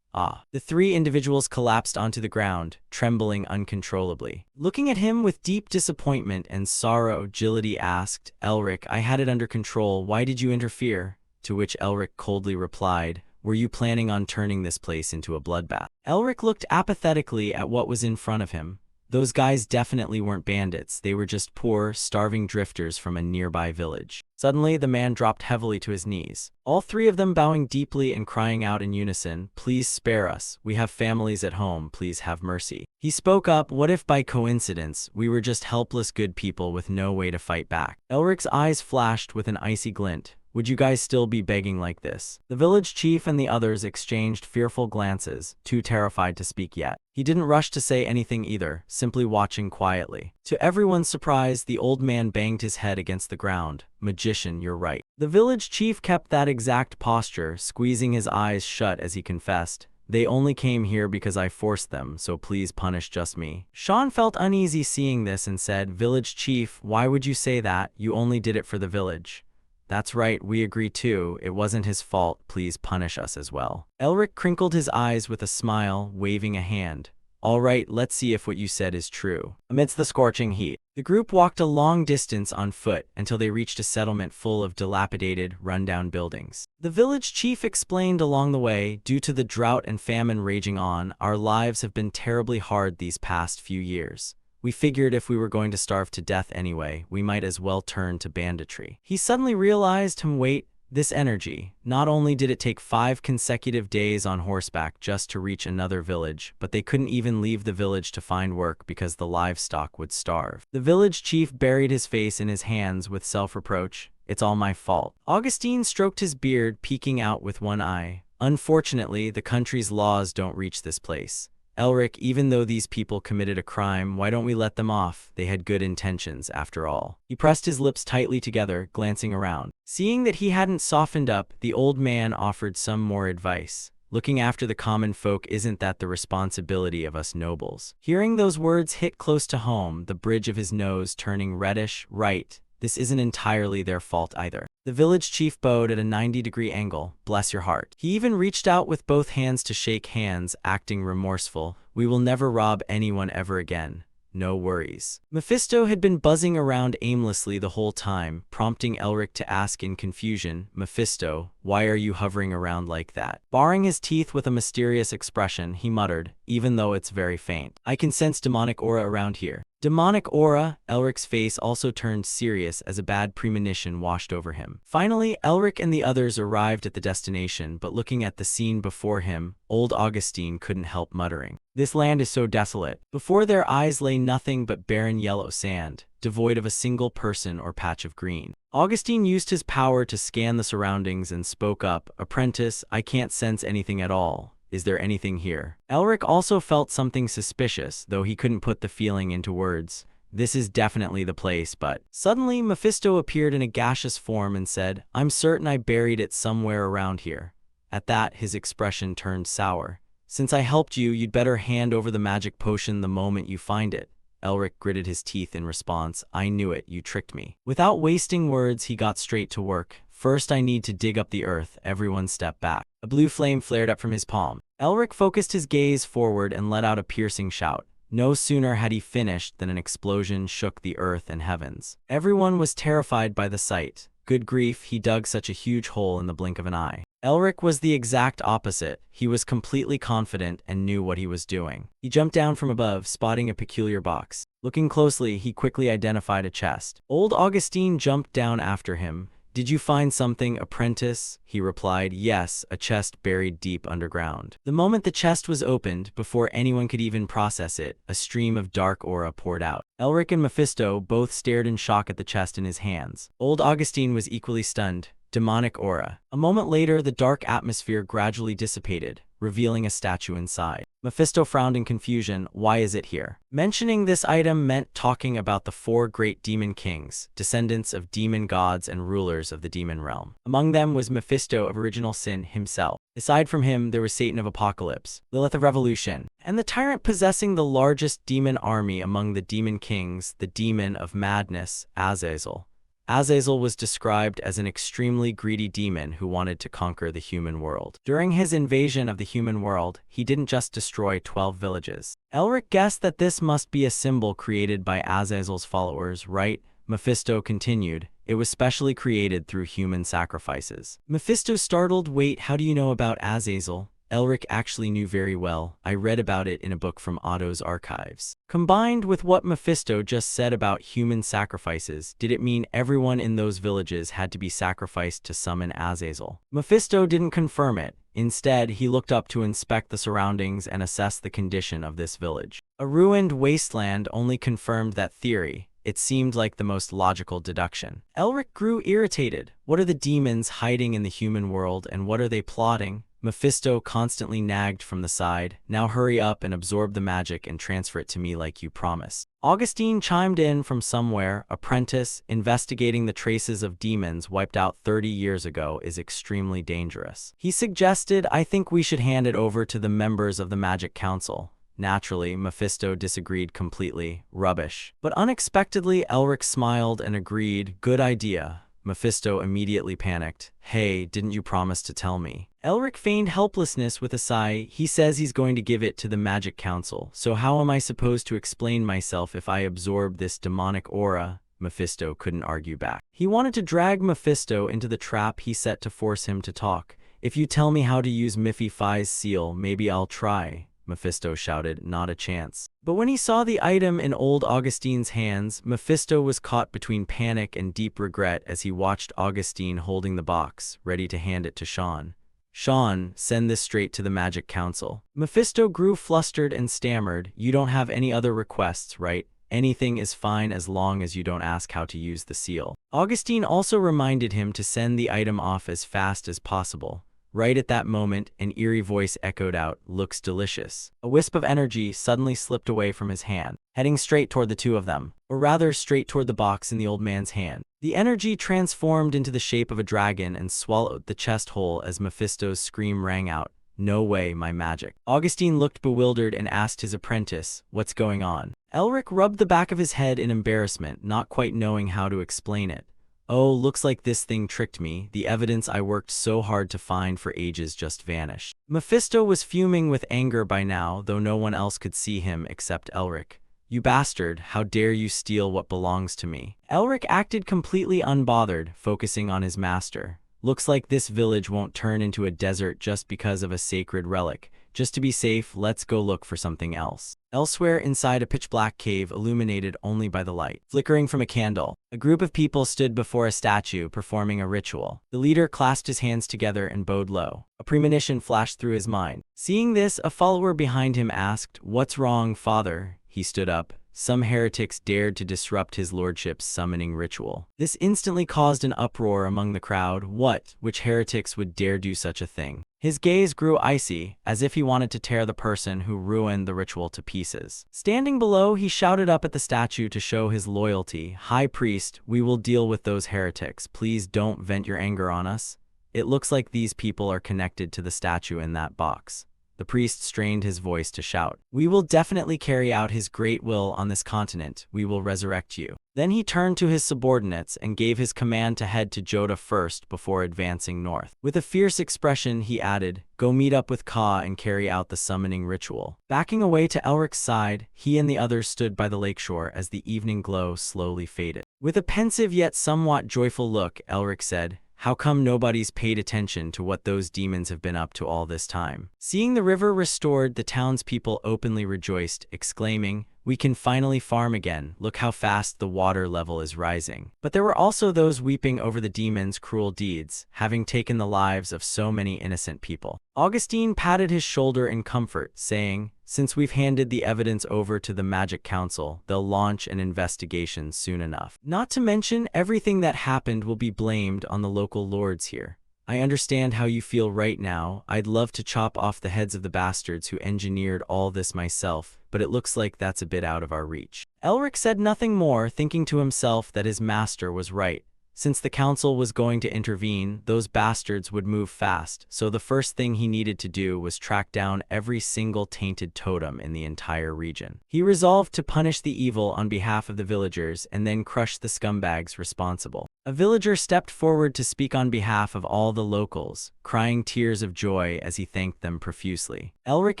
The 3 individuals collapsed onto the ground, trembling uncontrollably. Looking at him with deep disappointment and sorrow, Agility asked, Elric, I had it under control. Why did you interfere? To which Elric coldly replied, Were you planning on turning this place into a bloodbath? Elric looked apathetically at what was in front of him. Those guys definitely weren't bandits, they were just poor, starving drifters from a nearby village. Suddenly, the man dropped heavily to his knees, all 3 of them bowing deeply and crying out in unison, Please spare us, we have families at home, please have mercy. He spoke up, What if by coincidence, we were just helpless good people with no way to fight back? Elric's eyes flashed with an icy glint. Would you guys still be begging like this? The village chief and the others exchanged fearful glances, too terrified to speak yet. He didn't rush to say anything either, simply watching quietly. To everyone's surprise, the old man banged his head against the ground. Magician, you're right. The village chief kept that exact posture, squeezing his eyes shut as he confessed, They only came here because I forced them, so please punish just me. Sean felt uneasy seeing this and said, Village Chief, why would you say that? You only did it for the village. That's right, we agree too. It wasn't his fault. Please punish us as well. Elric crinkled his eyes with a smile, waving a hand. All right, let's see if what you said is true. Amidst the scorching heat, the group walked a long distance on foot until they reached a settlement full of dilapidated, rundown buildings. The village chief explained along the way, due to the drought and famine raging on, our lives have been terribly hard these past few years. We figured if we were going to starve to death anyway, we might as well turn to banditry. He suddenly realized, wait, this energy. Not only did it take 5 consecutive days on horseback just to reach another village, but they couldn't even leave the village to find work because the livestock would starve. The village chief buried his face in his hands with self-reproach. It's all my fault. Augustine stroked his beard, peeking out with one eye. Unfortunately, the country's laws don't reach this place. Elric, even though these people committed a crime, why don't we let them off? They had good intentions, after all. He pressed his lips tightly together, glancing around. Seeing that he hadn't softened up, the old man offered some more advice. Looking after the common folk, isn't that the responsibility of us nobles? Hearing those words hit close to home, the bridge of his nose turning reddish. Right, this isn't entirely their fault either. The village chief bowed at a 90-degree angle. Bless your heart. He even reached out with both hands to shake hands, acting remorseful. We will never rob anyone ever again. No worries. Mephisto had been buzzing around aimlessly the whole time, prompting Elric to ask in confusion, Mephisto, why are you hovering around like that? Baring his teeth with a mysterious expression, he muttered, even though it's very faint. I can sense demonic aura around here. Demonic aura? Elric's face also turned serious as a bad premonition washed over him. Finally, Elric and the others arrived at the destination, but looking at the scene before him, old Augustine couldn't help muttering. This land is so desolate. Before their eyes lay nothing but barren yellow sand, devoid of a single person or patch of green. Augustine used his power to scan the surroundings and spoke up, Apprentice, I can't sense anything at all. Is there anything here? Elric also felt something suspicious, though he couldn't put the feeling into words. This is definitely the place, but... Suddenly, Mephisto appeared in a gaseous form and said, I'm certain I buried it somewhere around here. At that, his expression turned sour. Since I helped you, you'd better hand over the magic potion the moment you find it. Elric gritted his teeth in response. I knew it, you tricked me. Without wasting words, he got straight to work. First, I need to dig up the earth. Everyone step back. A blue flame flared up from his palm. Elric focused his gaze forward and let out a piercing shout. No sooner had he finished than an explosion shook the earth and heavens. Everyone was terrified by the sight. Good grief, he dug such a huge hole in the blink of an eye. Elric was the exact opposite. He was completely confident and knew what he was doing. He jumped down from above, spotting a peculiar box. Looking closely, he quickly identified a chest. Old Augustine jumped down after him. Did you find something, apprentice? He replied, yes, a chest buried deep underground. The moment the chest was opened, before anyone could even process it, a stream of dark aura poured out. Elric and Mephisto both stared in shock at the chest in his hands. Old Augustine was equally stunned. Demonic aura. A moment later, the dark atmosphere gradually dissipated, revealing a statue inside. Mephisto frowned in confusion. Why is it here? Mentioning this item meant talking about the 4 great demon kings, descendants of demon gods and rulers of the demon realm. Among them was Mephisto of original sin himself. Aside from him, there was Satan of Apocalypse, Lilith of Revolution, and the tyrant possessing the largest demon army among the demon kings, the demon of madness, Azazel. Azazel was described as an extremely greedy demon who wanted to conquer the human world. During his invasion of the human world, he didn't just destroy 12 villages. Elric guessed that this must be a symbol created by Azazel's followers, right? Mephisto continued, it was specially created through human sacrifices. Mephisto startled, wait, how do you know about Azazel? Elric actually knew very well. I read about it in a book from Otto's archives. Combined with what Mephisto just said about human sacrifices, did it mean everyone in those villages had to be sacrificed to summon Azazel? Mephisto didn't confirm it. Instead, he looked up to inspect the surroundings and assess the condition of this village. A ruined wasteland only confirmed that theory. It seemed like the most logical deduction. Elric grew irritated. What are the demons hiding in the human world and what are they plotting? Mephisto constantly nagged from the side. Now hurry up and absorb the magic and transfer it to me like you promised. Augustine chimed in from somewhere. Apprentice, investigating the traces of demons wiped out 30 years ago is extremely dangerous. He suggested, I think we should hand it over to the members of the Magic Council. Naturally, Mephisto disagreed completely. Rubbish. But unexpectedly, Elric smiled and agreed. Good idea. Mephisto immediately panicked. Hey, didn't you promise to tell me? Elric feigned helplessness with a sigh. He says he's going to give it to the Magic Council. So how am I supposed to explain myself if I absorb this demonic aura? Mephisto couldn't argue back. He wanted to drag Mephisto into the trap he set to force him to talk. If you tell me how to use Miffy Fi's seal, maybe I'll try. Mephisto shouted, not a chance. But when he saw the item in old Augustine's hands, Mephisto was caught between panic and deep regret as he watched Augustine holding the box, ready to hand it to Sean. Sean, send this straight to the Magic Council. Mephisto grew flustered and stammered, you don't have any other requests, right? Anything is fine as long as you don't ask how to use the seal. Augustine also reminded him to send the item off as fast as possible. Right at that moment, an eerie voice echoed out, looks delicious. A wisp of energy suddenly slipped away from his hand, heading straight toward the two of them, or rather straight toward the box in the old man's hand. The energy transformed into the shape of a dragon and swallowed the chest whole as Mephisto's scream rang out, no way, my magic. Augustine looked bewildered and asked his apprentice, what's going on? Elric rubbed the back of his head in embarrassment, not quite knowing how to explain it. Oh, looks like this thing tricked me. The evidence I worked so hard to find for ages just vanished. Mephisto was fuming with anger by now, though no one else could see him except Elric. You bastard, how dare you steal what belongs to me? Elric acted completely unbothered, focusing on his master. Looks like this village won't turn into a desert just because of a sacred relic. Just to be safe, let's go look for something else. Elsewhere inside a pitch-black cave illuminated only by the light flickering from a candle, a group of people stood before a statue performing a ritual. The leader clasped his hands together and bowed low. A premonition flashed through his mind. Seeing this, a follower behind him asked, what's wrong, father? He stood up. Some heretics dared to disrupt his lordship's summoning ritual. This instantly caused an uproar among the crowd. Which heretics would dare do such a thing? His gaze grew icy, as if he wanted to tear the person who ruined the ritual to pieces. Standing below, he shouted up at the statue to show his loyalty. High Priest, we will deal with those heretics. Please don't vent your anger on us. It looks like these people are connected to the statue in that box. The priest strained his voice to shout, we will definitely carry out his great will on this continent. We will resurrect you. Then he turned to his subordinates and gave his command to head to Joda first before advancing north. With a fierce expression, he added, go meet up with Ka and carry out the summoning ritual. Backing away to Elric's side, he and the others stood by the lakeshore as the evening glow slowly faded. With a pensive yet somewhat joyful look, Elric said, how come nobody's paid attention to what those demons have been up to all this time? Seeing the river restored, the townspeople openly rejoiced, exclaiming, we can finally farm again. Look how fast the water level is rising. But there were also those weeping over the demons' cruel deeds, having taken the lives of so many innocent people. Augustine patted his shoulder in comfort, saying, since we've handed the evidence over to the Magic Council, they'll launch an investigation soon enough. Not to mention, everything that happened will be blamed on the local lords here. I understand how you feel right now. I'd love to chop off the heads of the bastards who engineered all this myself, but it looks like that's a bit out of our reach. Elric said nothing more, thinking to himself that his master was right. Since the council was going to intervene, those bastards would move fast, so the first thing he needed to do was track down every single tainted totem in the entire region. He resolved to punish the evil on behalf of the villagers and then crush the scumbags responsible. A villager stepped forward to speak on behalf of all the locals, crying tears of joy as he thanked them profusely. Elric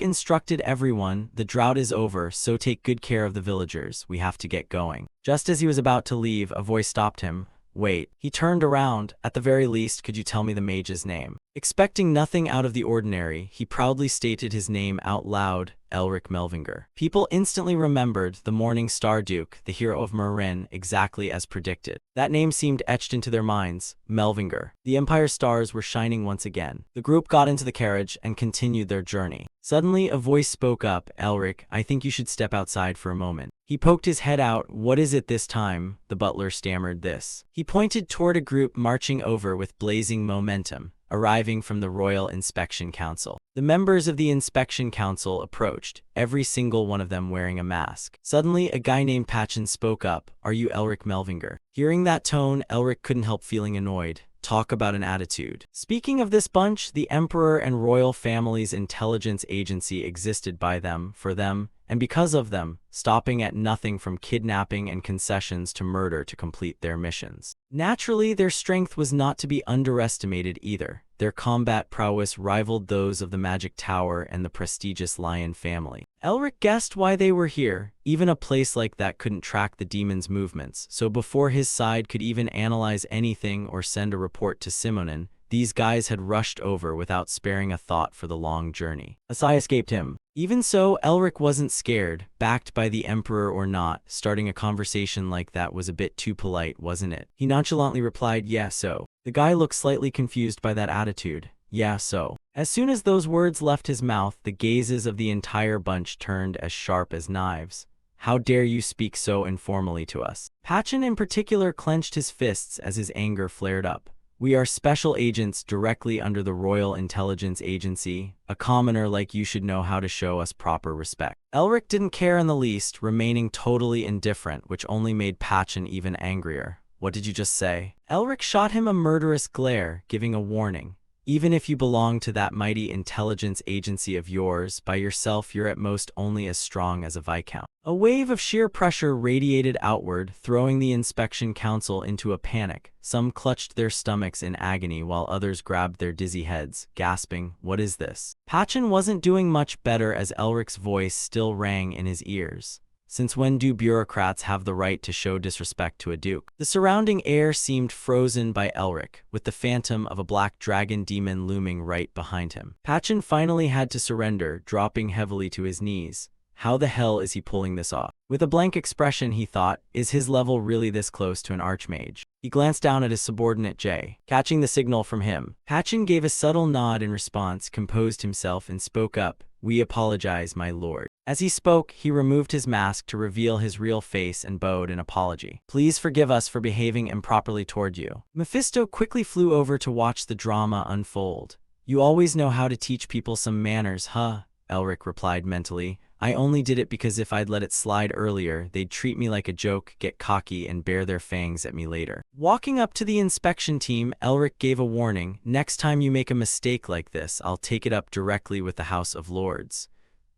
instructed everyone, the drought is over, so take good care of the villagers. We have to get going. Just as he was about to leave, a voice stopped him. Wait. He turned around. At the very least, could you tell me the mage's name? Expecting nothing out of the ordinary, he proudly stated his name out loud, Elric Melvinger. People instantly remembered the Morning Star Duke, the hero of Merin, exactly as predicted. That name seemed etched into their minds, Melvinger. The Empire stars were shining once again. The group got into the carriage and continued their journey. Suddenly, a voice spoke up, Elric, I think you should step outside for a moment. He poked his head out. What is it this time? The butler stammered this. He pointed toward a group marching over with blazing momentum. arriving from the Royal Inspection Council. The members of the Inspection Council approached, every single one of them wearing a mask. Suddenly, a guy named Patchen spoke up. "Are you Elric Melvinger?" Hearing that tone, Elric couldn't help feeling annoyed. Talk about an attitude. Speaking of this bunch, the Emperor and royal family's intelligence agency existed by them, for them, and because of them, stopping at nothing from kidnapping and concessions to murder to complete their missions. Naturally, their strength was not to be underestimated either. Their combat prowess rivaled those of the Magic Tower and the prestigious Lion family. Elric guessed why they were here. Even a place like that couldn't track the demon's movements, so before his side could even analyze anything or send a report to Simonin, these guys had rushed over without sparing a thought for the long journey. A sigh escaped him. Even so, Elric wasn't scared. Backed by the Emperor or not, starting a conversation like that was a bit too polite, wasn't it? He nonchalantly replied, "Yeah, so." The guy looked slightly confused by that attitude. "Yeah, so." As soon as those words left his mouth, the gazes of the entire bunch turned as sharp as knives. "How dare you speak so informally to us?" Patchen in particular clenched his fists as his anger flared up. "We are special agents directly under the Royal Intelligence Agency. A commoner like you should know how to show us proper respect." Elric didn't care in the least, remaining totally indifferent, which only made Patchen even angrier. "What did you just say?" Elric shot him a murderous glare, giving a warning. "Even if you belong to that mighty intelligence agency of yours, by yourself you're at most only as strong as a viscount." A wave of sheer pressure radiated outward, throwing the Inspection Council into a panic. Some clutched their stomachs in agony while others grabbed their dizzy heads, gasping, "What is this?" Patchen wasn't doing much better as Elric's voice still rang in his ears. "Since when do bureaucrats have the right to show disrespect to a duke?" The surrounding air seemed frozen by Elric, with the phantom of a black dragon demon looming right behind him. Patchen finally had to surrender, dropping heavily to his knees. How the hell is he pulling this off? With a blank expression, he thought, is his level really this close to an archmage? He glanced down at his subordinate Jay, catching the signal from him. Patchen gave a subtle nod in response, composed himself, and spoke up. "We apologize, my lord." As he spoke, he removed his mask to reveal his real face and bowed in apology. "Please forgive us for behaving improperly toward you." Mephisto quickly flew over to watch the drama unfold. "You always know how to teach people some manners, huh?" Elric replied mentally. "I only did it because if I'd let it slide earlier, they'd treat me like a joke, get cocky, and bare their fangs at me later." Walking up to the inspection team, Elric gave a warning. "Next time you make a mistake like this, I'll take it up directly with the House of Lords."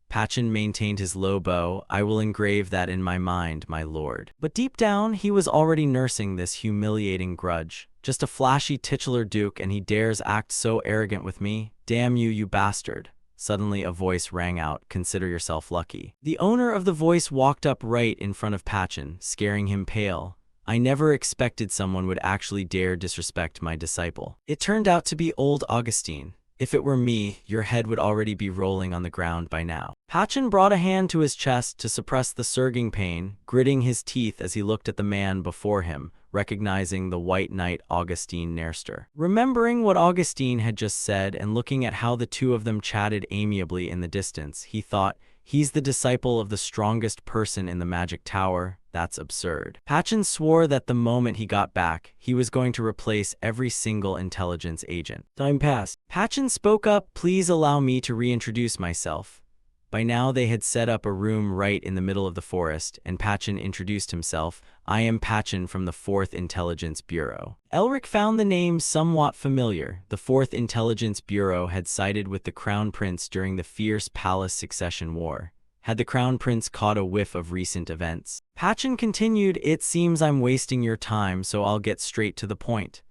Patchen maintained his low bow. "I will engrave that in my mind, my lord." But deep down, he was already nursing this humiliating grudge. Just a flashy titular duke, and he dares act so arrogant with me? Damn you, you bastard. Suddenly a voice rang out, "Consider yourself lucky." The owner of the voice walked up right in front of Patchen, scaring him pale. "I never expected someone would actually dare disrespect my disciple." It turned out to be old Augustine. "If it were me, your head would already be rolling on the ground by now." Patchen brought a hand to his chest to suppress the surging pain, gritting his teeth as he looked at the man before him, recognizing the White Knight Augustine Nerster. Remembering what Augustine had just said and looking at how the two of them chatted amiably in the distance, he thought, he's the disciple of the strongest person in the Magic Tower? That's absurd. Patchen swore that the moment he got back, he was going to replace every single intelligence agent. Time passed. Patchen spoke up, "Please allow me to reintroduce myself." By now they had set up a room right in the middle of the forest, and Patchen introduced himself. "I am Patchen from the 4th Intelligence Bureau." Elric found the name somewhat familiar. The 4th Intelligence Bureau had sided with the Crown Prince during the fierce Palace Succession War. Had the Crown Prince caught a whiff of recent events? Patchen continued, "It seems I'm wasting your time, so I'll get straight to the point."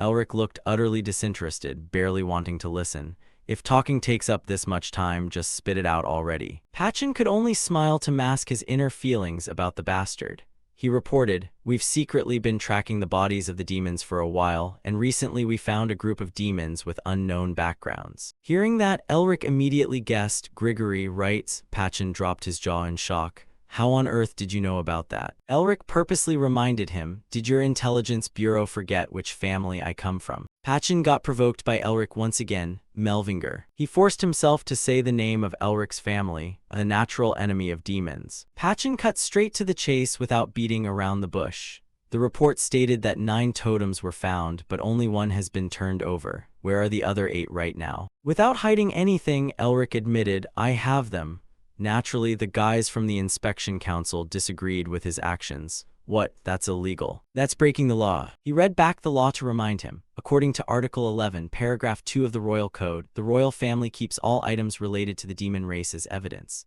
Elric looked utterly disinterested, barely wanting to listen. "If talking takes up this much time, just spit it out already." Patchen could only smile to mask his inner feelings about the bastard. He reported, "We've secretly been tracking the bodies of the demons for a while, and recently we found a group of demons with unknown backgrounds." Hearing that, Elric immediately guessed. "Grigory writes." Patchen dropped his jaw in shock. "How on earth did you know about that?" Elric purposely reminded him, "Did your intelligence bureau forget which family I come from?" Patchen got provoked by Elric once again. "Melvinger." He forced himself to say the name of Elric's family, a natural enemy of demons. Patchen cut straight to the chase without beating around the bush. The report stated that 9 totems were found, but only one has been turned over. Where are the other 8 right now? Without hiding anything, Elric admitted, I have them. Naturally, the guys from the Inspection Council disagreed with his actions. What? That's illegal. That's breaking the law. He read back the law to remind him. According to Article 11, Paragraph 2 of the Royal Code, the royal family keeps all items related to the demon race as evidence.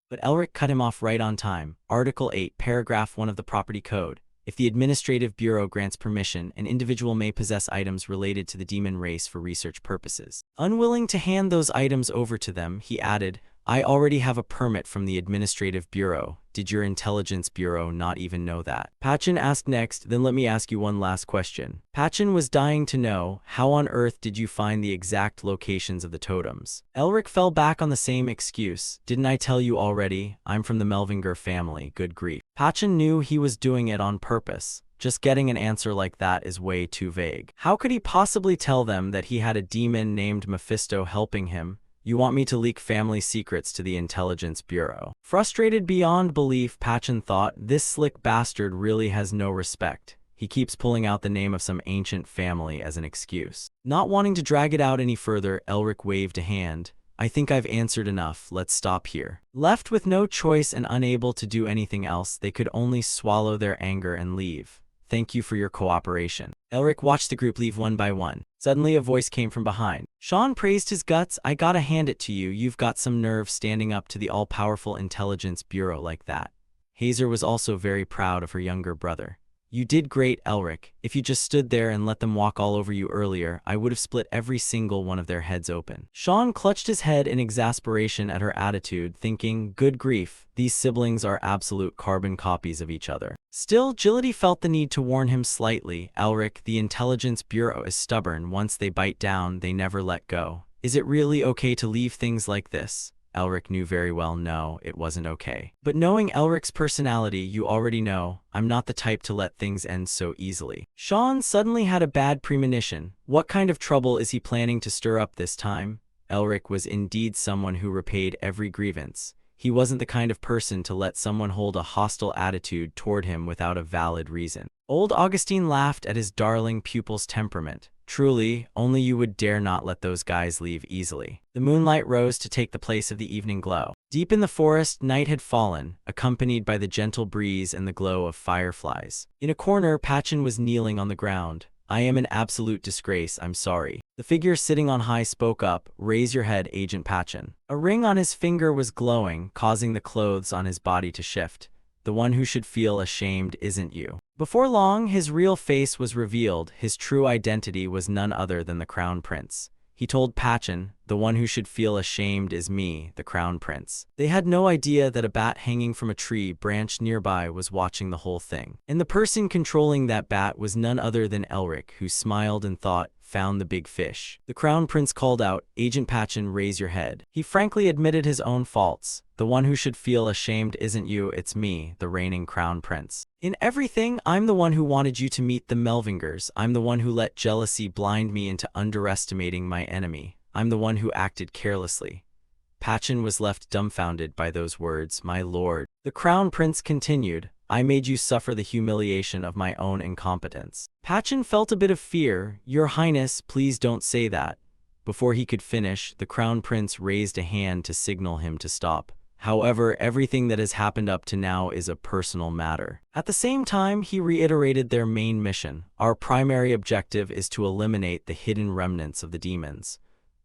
But Elric cut him off right on time. Article 8, Paragraph 1 of the Property Code. If the Administrative Bureau grants permission, an individual may possess items related to the demon race for research purposes. Unwilling to hand those items over to them, he added, I already have a permit from the Administrative Bureau. Did your Intelligence Bureau not even know that? Pachin asked next, then let me ask you one last question. Pachin was dying to know, how on earth did you find the exact locations of the totems? Elric fell back on the same excuse. Didn't I tell you already? I'm from the Melvinger family, good grief. Pachin knew he was doing it on purpose. Just getting an answer like that is way too vague. How could he possibly tell them that he had a demon named Mephisto helping him? You want me to leak family secrets to the Intelligence Bureau? Frustrated beyond belief, Pachin thought, this slick bastard really has no respect. He keeps pulling out the name of some ancient family as an excuse. Not wanting to drag it out any further, Elric waved a hand. I think I've answered enough, let's stop here. Left with no choice and unable to do anything else, they could only swallow their anger and leave. Thank you for your cooperation. Elric watched the group leave one by one. Suddenly a voice came from behind. Sean praised his guts. I gotta hand it to you, you've got some nerve standing up to the all-powerful Intelligence Bureau like that. Hazer was also very proud of her younger brother. You did great, Elric. If you just stood there and let them walk all over you earlier, I would have split every single one of their heads open. Sean clutched his head in exasperation at her attitude, thinking, good grief, these siblings are absolute carbon copies of each other. Still, Agility felt the need to warn him slightly. Elric, the Intelligence Bureau is stubborn. Once they bite down, they never let go. Is it really okay to leave things like this? Elric knew very well no, it wasn't okay. But knowing Elric's personality, you already know, I'm not the type to let things end so easily. Sean suddenly had a bad premonition. What kind of trouble is he planning to stir up this time? Elric was indeed someone who repaid every grievance. He wasn't the kind of person to let someone hold a hostile attitude toward him without a valid reason. Old Augustine laughed at his darling pupil's temperament. Truly, only you would dare not let those guys leave easily. The moonlight rose to take the place of the evening glow. Deep in the forest, night had fallen, accompanied by the gentle breeze and the glow of fireflies. In a corner, Pachin was kneeling on the ground. I am an absolute disgrace, I'm sorry. The figure sitting on high spoke up, raise your head, Agent Pachin. A ring on his finger was glowing, causing the clothes on his body to shift. The one who should feel ashamed isn't you. Before long, his real face was revealed. His true identity was none other than the Crown Prince. He told Pachin, the one who should feel ashamed is me, the Crown Prince. They had no idea that a bat hanging from a tree branch nearby was watching the whole thing. And the person controlling that bat was none other than Elric, who smiled and thought, found the big fish. The Crown Prince called out, Agent Pachin, raise your head. He frankly admitted his own faults. The one who should feel ashamed isn't you, it's me, the reigning Crown Prince. In everything, I'm the one who wanted you to meet the Melvingers. I'm the one who let jealousy blind me into underestimating my enemy. I'm the one who acted carelessly. Pachin was left dumbfounded by those words, my lord. The Crown Prince continued, I made you suffer the humiliation of my own incompetence. Pachin felt a bit of fear. Your Highness, please don't say that. Before he could finish, the Crown Prince raised a hand to signal him to stop. However, everything that has happened up to now is a personal matter. At the same time, he reiterated their main mission. Our primary objective is to eliminate the hidden remnants of the demons.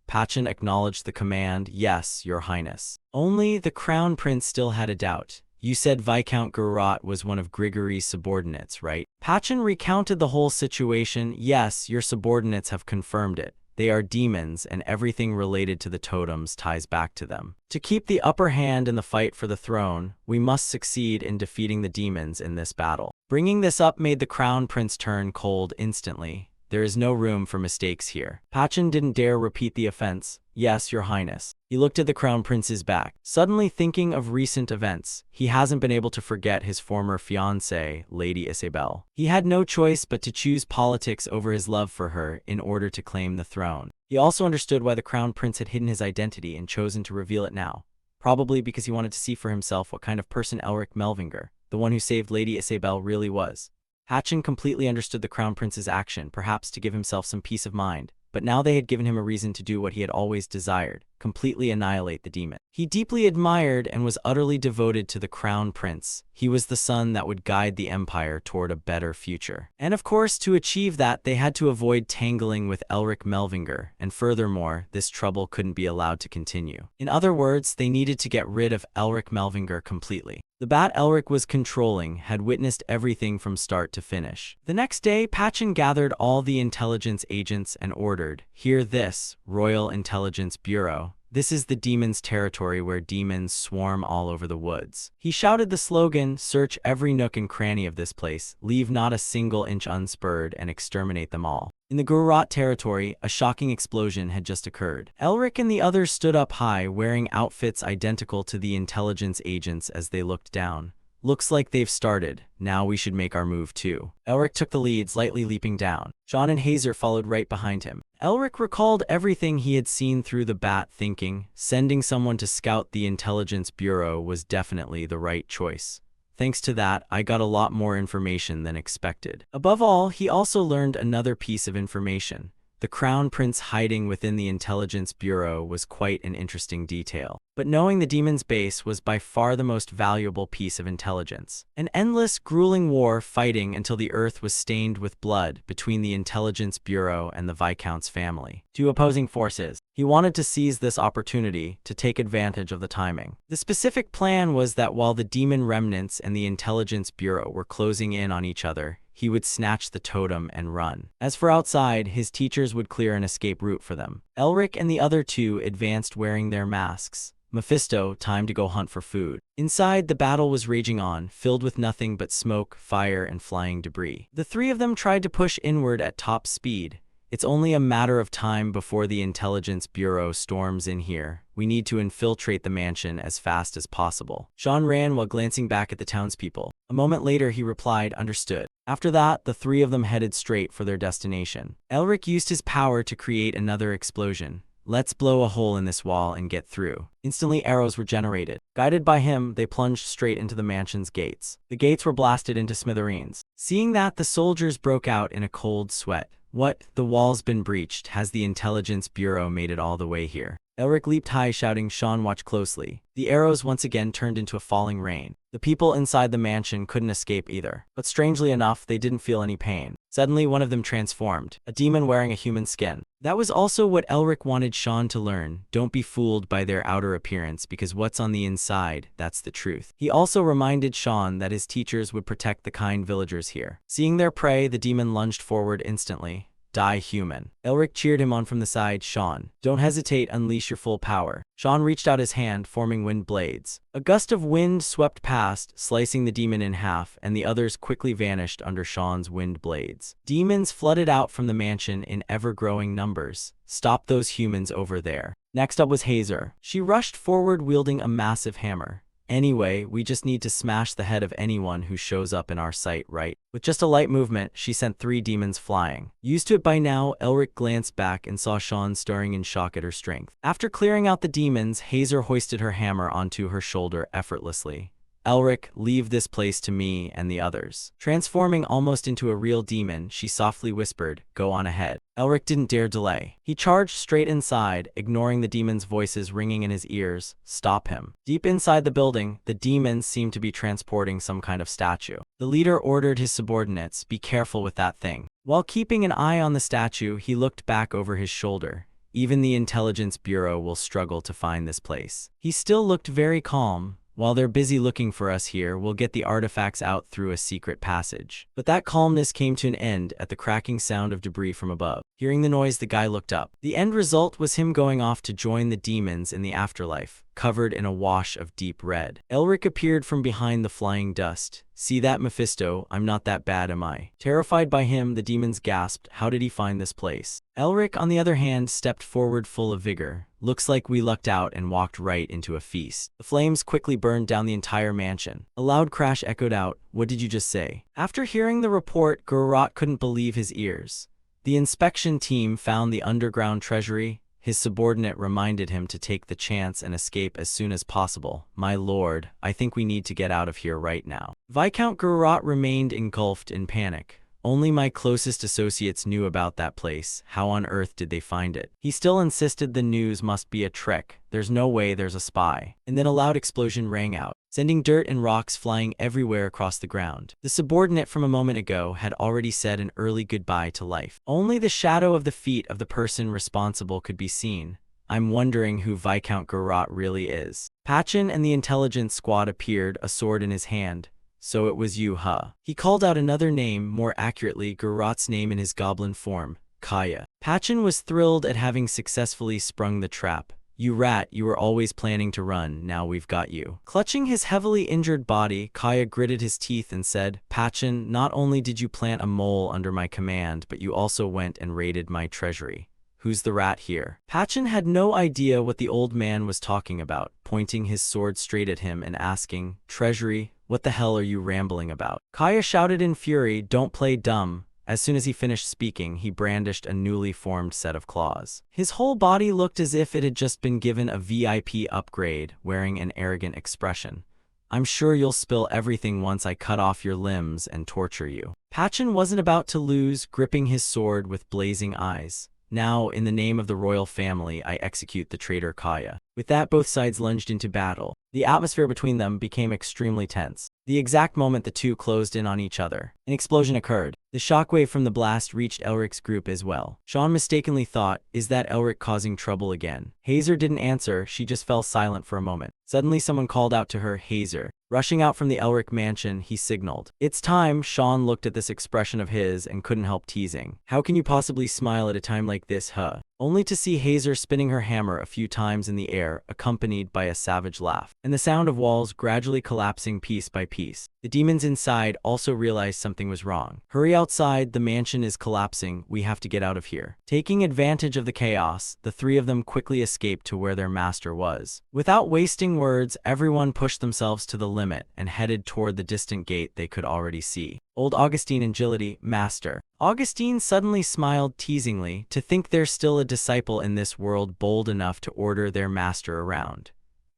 Pachin acknowledged the command, yes, your highness. Only the Crown Prince still had a doubt. You said Viscount Garrot was one of Grigory's subordinates, right? Pachin recounted the whole situation. Yes, your subordinates have confirmed it. They are demons, and everything related to the totems ties back to them. To keep the upper hand in the fight for the throne, we must succeed in defeating the demons in this battle. Bringing this up made the Crown Prince turn cold instantly. There is no room for mistakes here. Pachin didn't dare repeat the offense. Yes, your highness. He looked at the Crown Prince's back, suddenly thinking of recent events. He hasn't been able to forget his former fiancée, Lady Isabel. He had no choice but to choose politics over his love for her in order to claim the throne. He also understood why the Crown Prince had hidden his identity and chosen to reveal it now. Probably because he wanted to see for himself what kind of person Elric Melvinger, the one who saved Lady Isabel, really was. Hatchin completely understood the Crown Prince's action, perhaps to give himself some peace of mind. But now they had given him a reason to do what he had always desired, completely annihilate the demon. He deeply admired and was utterly devoted to the Crown Prince. He was the son that would guide the empire toward a better future. And of course, to achieve that, they had to avoid tangling with Elric Melvinger, and furthermore, this trouble couldn't be allowed to continue. In other words, they needed to get rid of Elric Melvinger completely. The bat Elric was controlling had witnessed everything from start to finish. The next day, Patchen gathered all the intelligence agents and ordered, "Hear this, Royal Intelligence Bureau. This is the demon's territory where demons swarm all over the woods." He shouted the slogan, "Search every nook and cranny of this place, leave not a single inch unspurred, and exterminate them all." In the Gurrat territory, a shocking explosion had just occurred. Elric and the others stood up high, wearing outfits identical to the intelligence agents as they looked down. "Looks like they've started. Now we should make our move too." Elric took the lead, slightly leaping down. Sean and Hazer followed right behind him. Elric recalled everything he had seen through the bat, thinking, sending someone to scout the Intelligence Bureau was definitely the right choice. Thanks to that, I got a lot more information than expected. Above all, he also learned another piece of information. The Crown Prince hiding within the Intelligence Bureau was quite an interesting detail. But knowing the demon's base was by far the most valuable piece of intelligence. An endless, grueling war fighting until the earth was stained with blood between the Intelligence Bureau and the Viscount's family. Two opposing forces. He wanted to seize this opportunity to take advantage of the timing. The specific plan was that while the demon remnants and the Intelligence Bureau were closing in on each other, he would snatch the totem and run. As for outside, his teachers would clear an escape route for them. Elric and the other two advanced wearing their masks. Mephisto, time to go hunt for food. Inside, the battle was raging on, filled with nothing but smoke, fire, and flying debris. The three of them tried to push inward at top speed. "It's only a matter of time before the Intelligence Bureau storms in here. We need to infiltrate the mansion as fast as possible." Sean ran while glancing back at the townspeople. A moment later, he replied, "Understood." After that, the three of them headed straight for their destination. Elric used his power to create another explosion. "Let's blow a hole in this wall and get through." Instantly, arrows were generated. Guided by him, they plunged straight into the mansion's gates. The gates were blasted into smithereens. Seeing that, the soldiers broke out in a cold sweat. "What? The wall's been breached. Has the Intelligence Bureau made it all the way here?" Elric leaped high, shouting, "Sean, watch closely." The arrows once again turned into a falling rain. The people inside the mansion couldn't escape either. But strangely enough, they didn't feel any pain. Suddenly, one of them transformed, a demon wearing a human skin. That was also what Elric wanted Sean to learn. Don't be fooled by their outer appearance, because what's on the inside, that's the truth. He also reminded Sean that his teachers would protect the kind villagers here. Seeing their prey, the demon lunged forward instantly. "Die, human." Elric cheered him on from the side. "Sean, don't hesitate, unleash your full power." Sean reached out his hand, forming wind blades. A gust of wind swept past, slicing the demon in half, and the others quickly vanished under Sean's wind blades. Demons flooded out from the mansion in ever-growing numbers. "Stop those humans over there." Next up was Hazer. She rushed forward wielding a massive hammer. "Anyway, we just need to smash the head of anyone who shows up in our sight, right?" With just a light movement, she sent 3 demons flying. Used to it by now, Elric glanced back and saw Sean staring in shock at her strength. After clearing out the demons, Hazer hoisted her hammer onto her shoulder effortlessly. "Elric, leave this place to me and the others." Transforming almost into a real demon, she softly whispered, "Go on ahead." Elric didn't dare delay. He charged straight inside, ignoring the demons' voices ringing in his ears. "Stop him." Deep inside the building, the demons seemed to be transporting some kind of statue. The leader ordered his subordinates, "Be careful with that thing." While keeping an eye on the statue, he looked back over his shoulder. Even the Intelligence Bureau will struggle to find this place. He still looked very calm. "While they're busy looking for us here, we'll get the artifacts out through a secret passage." But that calmness came to an end at the cracking sound of debris from above. Hearing the noise, the guy looked up. The end result was him going off to join the demons in the afterlife, covered in a wash of deep red. Elric appeared from behind the flying dust. "See that, Mephisto? I'm not that bad, am I?" Terrified by him, the demons gasped. How did he find this place? Elric, on the other hand, stepped forward full of vigor. "Looks like we lucked out and walked right into a feast." The flames quickly burned down the entire mansion. A loud crash echoed out. "What did you just say?" After hearing the report, Gurrat couldn't believe his ears. The inspection team found the underground treasury. His subordinate reminded him to take the chance and escape as soon as possible. "My lord, I think we need to get out of here right now." Viscount Gurrat remained engulfed in panic. Only my closest associates knew about that place. How on earth did they find it? He still insisted the news must be a trick. There's no way there's a spy. And then a loud explosion rang out, sending dirt and rocks flying everywhere across the ground. The subordinate from a moment ago had already said an early goodbye to life. Only the shadow of the feet of the person responsible could be seen. I'm wondering who Viscount Gurrat really is. Pachin and the intelligence squad appeared, a sword in his hand. "So it was you, huh?" He called out another name, more accurately Gurrat's name in his goblin form, Kaya. Pachin was thrilled at having successfully sprung the trap. "You rat, you were always planning to run, now we've got you." Clutching his heavily injured body, Kaya gritted his teeth and said, "Pachin, not only did you plant a mole under my command, but you also went and raided my treasury. Who's the rat here?" Pachin had no idea what the old man was talking about, pointing his sword straight at him and asking, "Treasury? What the hell are you rambling about?" Kaya shouted in fury, "Don't play dumb." As soon as he finished speaking, he brandished a newly formed set of claws. His whole body looked as if it had just been given a VIP upgrade, wearing an arrogant expression. "I'm sure you'll spill everything once I cut off your limbs and torture you." Pachin wasn't about to lose, gripping his sword with blazing eyes. "Now, in the name of the royal family, I execute the traitor Kaya." With that, both sides lunged into battle. The atmosphere between them became extremely tense. The exact moment the two closed in on each other, an explosion occurred. The shockwave from the blast reached Elric's group as well. Sean mistakenly thought, "Is that Elric causing trouble again?" Hazer didn't answer, she just fell silent for a moment. Suddenly someone called out to her, "Hazer." Rushing out from the Elric mansion, he signaled, "It's time." Sean looked at this expression of his and couldn't help teasing. "How can you possibly smile at a time like this, huh?" Only to see Hazer spinning her hammer a few times in the air, accompanied by a savage laugh, and the sound of walls gradually collapsing piece by piece. The demons inside also realized something was wrong. "Hurry outside, the mansion is collapsing, we have to get out of here." Taking advantage of the chaos, the three of them quickly escaped to where their master was. Without wasting words, everyone pushed themselves to the limit and headed toward the distant gate they could already see. Old Augustine agility, "Master." Augustine suddenly smiled teasingly, "To think there's still a disciple in this world bold enough to order their master around."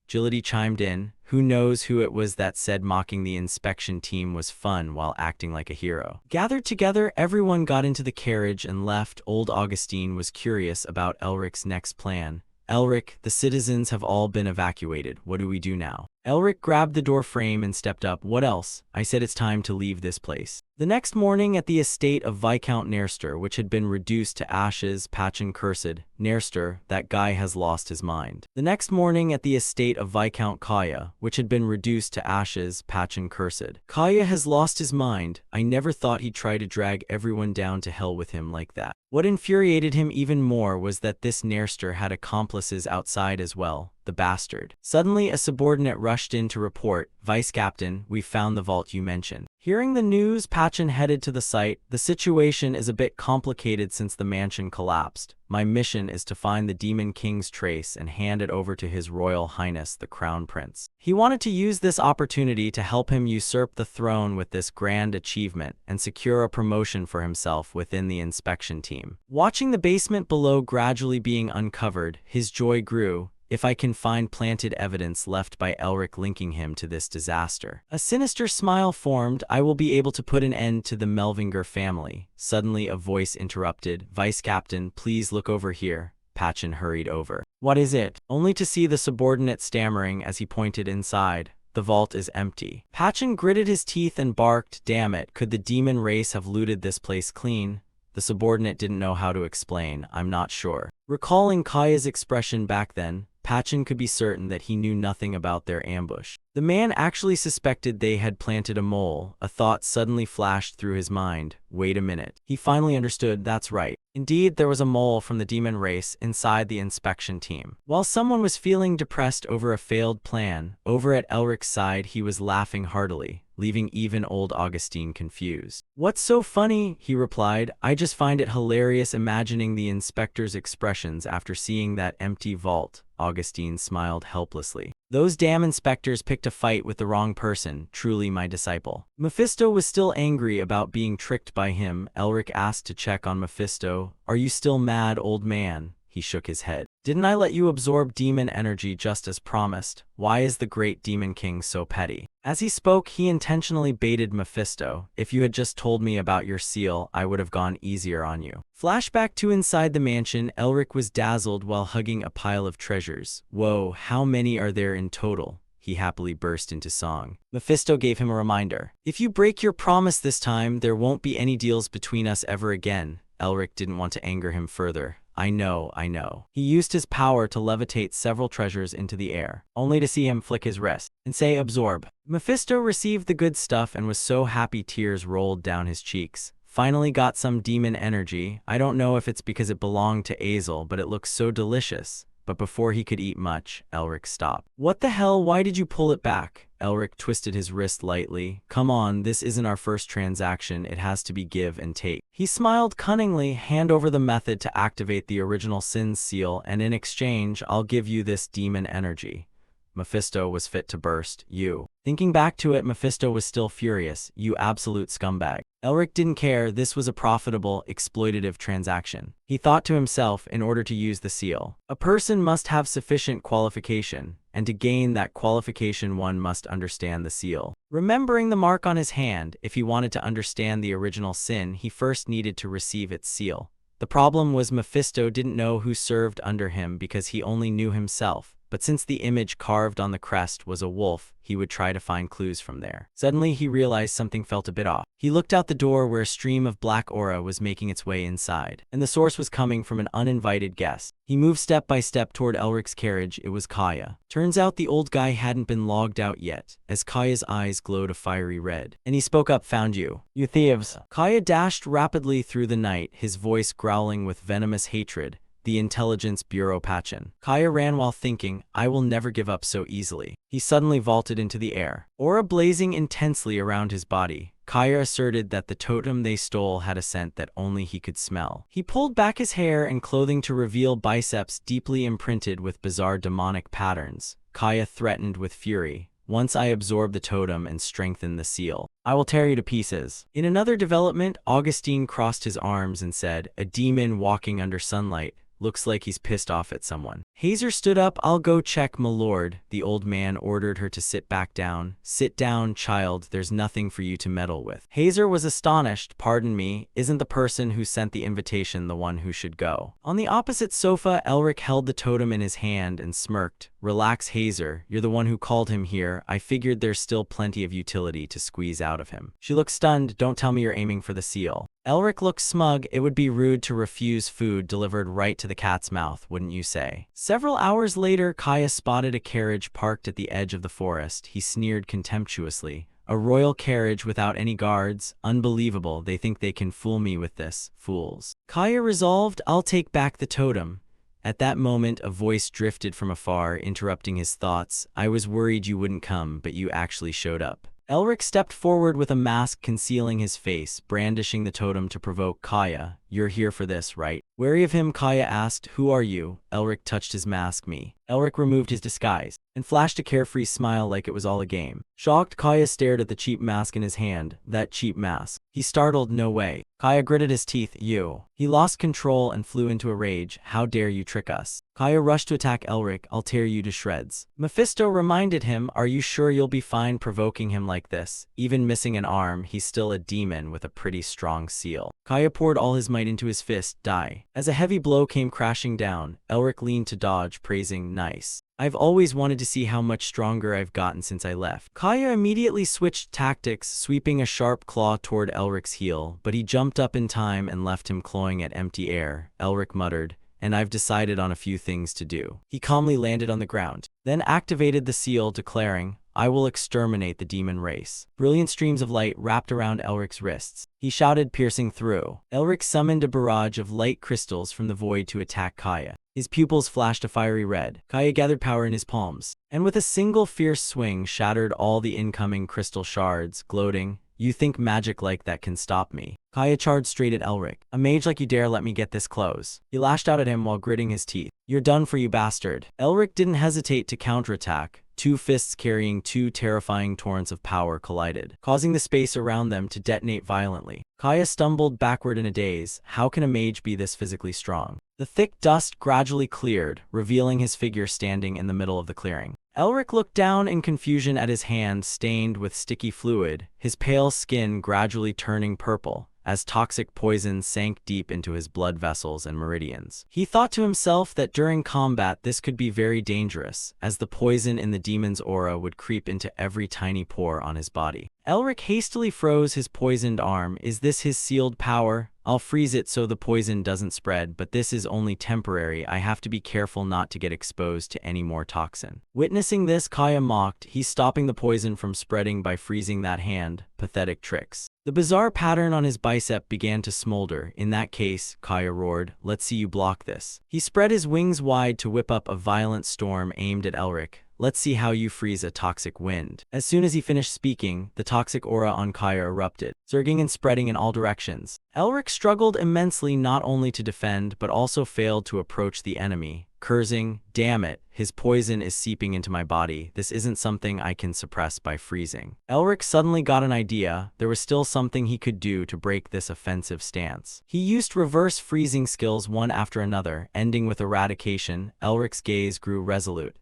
Agility chimed in, "Who knows who it was that said mocking the inspection team was fun while acting like a hero." Gathered together, everyone got into the carriage and left. Old Augustine was curious about Elric's next plan. "Elric, the citizens have all been evacuated. What do we do now?" Elric grabbed the door frame and stepped up. "What else? I said it's time to leave this place." The next morning at the estate of Viscount Nerster, which had been reduced to ashes, Pachin cursed, "Nerster, that guy has lost his mind." The next morning at the estate of Viscount Kaya, which had been reduced to ashes, Pachin cursed, "Kaya has lost his mind. I never thought he'd try to drag everyone down to hell with him like that." What infuriated him even more was that this Nerster had accomplices outside as well. The bastard. Suddenly, a subordinate rushed in to report, "Vice Captain, we found the vault you mentioned." Hearing the news, Pachin headed to the site. "The situation is a bit complicated since the mansion collapsed. My mission is to find the Demon King's trace and hand it over to His Royal Highness the Crown Prince." He wanted to use this opportunity to help him usurp the throne with this grand achievement and secure a promotion for himself within the inspection team. Watching the basement below gradually being uncovered, his joy grew. "If I can find planted evidence left by Elric linking him to this disaster." A sinister smile formed. "I will be able to put an end to the Melvinger family." Suddenly a voice interrupted, "Vice Captain, please look over here." Pachin hurried over. "What is it?" Only to see the subordinate stammering as he pointed inside. "The vault is empty." Pachin gritted his teeth and barked, "Damn it, could the demon race have looted this place clean?" The subordinate didn't know how to explain. "I'm not sure." Recalling Kaya's expression back then, Pachin could be certain that he knew nothing about their ambush. The man actually suspected they had planted a mole. A thought suddenly flashed through his mind. Wait a minute. He finally understood, that's right. Indeed, there was a mole from the demon race inside the inspection team. While someone was feeling depressed over a failed plan, over at Elric's side he was laughing heartily, leaving even old Augustine confused. "What's so funny?" he replied. "I just find it hilarious imagining the inspector's expressions after seeing that empty vault." Augustine smiled helplessly. "Those damn inspectors picked a fight with the wrong person, truly my disciple." Mephisto was still angry about being tricked by him. Elric asked to check on Mephisto. "Are you still mad, old man?" He shook his head. Didn't I let you absorb demon energy just as promised? Why is the great demon king so petty? As he spoke, he intentionally baited Mephisto. If you had just told me about your seal, I would have gone easier on you. Flashback to inside the mansion, Elric was dazzled while hugging a pile of treasures. Whoa, how many are there in total? He happily burst into song. Mephisto gave him a reminder. If you break your promise this time, there won't be any deals between us ever again. Elric didn't want to anger him further. I know. He used his power to levitate several treasures into the air, only to see him flick his wrist and say absorb. Mephisto received the good stuff and was so happy tears rolled down his cheeks. Finally got some demon energy. I don't know if it's because it belonged to Azel, but it looks so delicious. But before he could eat much, Elric stopped. What the hell? Why did you pull it back? Elric twisted his wrist lightly. Come on, this isn't our first transaction. It has to be give and take. He smiled cunningly. Hand over the method to activate the original Sin's seal, and in exchange, I'll give you this demon energy. Mephisto was fit to burst. You. Thinking back to it, Mephisto was still furious. You absolute scumbag. Elric didn't care. This was a profitable, exploitative transaction. He thought to himself, in order to use the seal, a person must have sufficient qualification, and to gain that qualification one must understand the seal. Remembering the mark on his hand, if he wanted to understand the original Sin, he first needed to receive its seal. The problem was Mephisto didn't know who served under him because he only knew himself. But since the image carved on the crest was a wolf, he would try to find clues from there. Suddenly, he realized something felt a bit off. He looked out the door where a stream of black aura was making its way inside, and the source was coming from an uninvited guest. He moved step by step toward Elric's carriage. It was Kaya. Turns out the old guy hadn't been logged out yet, as Kaya's eyes glowed a fiery red. And he spoke up, found you. You thieves. Kaya dashed rapidly through the night, his voice growling with venomous hatred. The Intelligence Bureau Pachin. Kaya ran while thinking, I will never give up so easily. He suddenly vaulted into the air, aura blazing intensely around his body. Kaya asserted that the totem they stole had a scent that only he could smell. He pulled back his hair and clothing to reveal biceps deeply imprinted with bizarre demonic patterns. Kaya threatened with fury. Once I absorb the totem and strengthen the seal, I will tear you to pieces. In another development, Augustine crossed his arms and said, a demon walking under sunlight. Looks like he's pissed off at someone. Hazer stood up. I'll go check, my lord. The old man ordered her to sit back down. Sit down, child. There's nothing for you to meddle with. Hazer was astonished. Pardon me, isn't the person who sent the invitation the one who should go? On the opposite sofa, Elric held the totem in his hand and smirked. Relax, Hazer. You're the one who called him here. I figured there's still plenty of utility to squeeze out of him. She looked stunned. Don't tell me you're aiming for the seal. Elric looked smug. It would be rude to refuse food delivered right to the cat's mouth, wouldn't you say? Several hours later, Kaya spotted a carriage parked at the edge of the forest. He sneered contemptuously. A royal carriage without any guards? Unbelievable. They think they can fool me with this. Fools. Kaya resolved, I'll take back the totem. At that moment, a voice drifted from afar, interrupting his thoughts. I was worried you wouldn't come, but you actually showed up. Elric stepped forward with a mask concealing his face, brandishing the totem to provoke Kaya. You're here for this, right? Wary of him, Kaya asked, who are you? Elric touched his mask. Me. Elric removed his disguise and flashed a carefree smile like it was all a game. Shocked, Kaya stared at the cheap mask in his hand. That cheap mask. He startled, no way. Kaya gritted his teeth. You. He lost control and flew into a rage. How dare you trick us? Kaya rushed to attack Elric. I'll tear you to shreds. Mephisto reminded him, are you sure you'll be fine provoking him like this? Even missing an arm, he's still a demon with a pretty strong seal. Kaya poured all his might into his fist. Die. As a heavy blow came crashing down, Elric leaned to dodge, praising, nice. I've always wanted to see how much stronger I've gotten since I left. Kaya immediately switched tactics, sweeping a sharp claw toward Elric's heel, but he jumped up in time and left him clawing at empty air. Elric muttered, and I've decided on a few things to do. He calmly landed on the ground, then activated the seal, declaring, I will exterminate the demon race. Brilliant streams of light wrapped around Elric's wrists. He shouted, piercing through. Elric summoned a barrage of light crystals from the void to attack Kaya. His pupils flashed a fiery red. Kaya gathered power in his palms, and with a single fierce swing shattered all the incoming crystal shards, gloating, you think magic like that can stop me? Kaya charged straight at Elric. A mage like you dare let me get this close. He lashed out at him while gritting his teeth. You're done for, you bastard. Elric didn't hesitate to counterattack. Two fists carrying two terrifying torrents of power collided, causing the space around them to detonate violently. Kaya stumbled backward in a daze. How can a mage be this physically strong? The thick dust gradually cleared, revealing his figure standing in the middle of the clearing. Elric looked down in confusion at his hand stained with sticky fluid, his pale skin gradually turning purple, as toxic poison sank deep into his blood vessels and meridians. He thought to himself that during combat this could be very dangerous, as the poison in the demon's aura would creep into every tiny pore on his body. Elric hastily froze his poisoned arm. Is this his sealed power? I'll freeze it so the poison doesn't spread, but this is only temporary. I have to be careful not to get exposed to any more toxin. Witnessing this, Kaya mocked. He's stopping the poison from spreading by freezing that hand. Pathetic tricks. The bizarre pattern on his bicep began to smolder. In that case, Kaya roared, let's see you block this. He spread his wings wide to whip up a violent storm aimed at Elric. Let's see how you freeze a toxic wind. As soon as he finished speaking, the toxic aura on Kaya erupted, surging and spreading in all directions. Elric struggled immensely, not only to defend, but also failed to approach the enemy, cursing, damn it, his poison is seeping into my body. This isn't something I can suppress by freezing. Elric suddenly got an idea. There was still something he could do to break this offensive stance. He used reverse freezing skills one after another, ending with eradication. Elric's gaze grew resolute.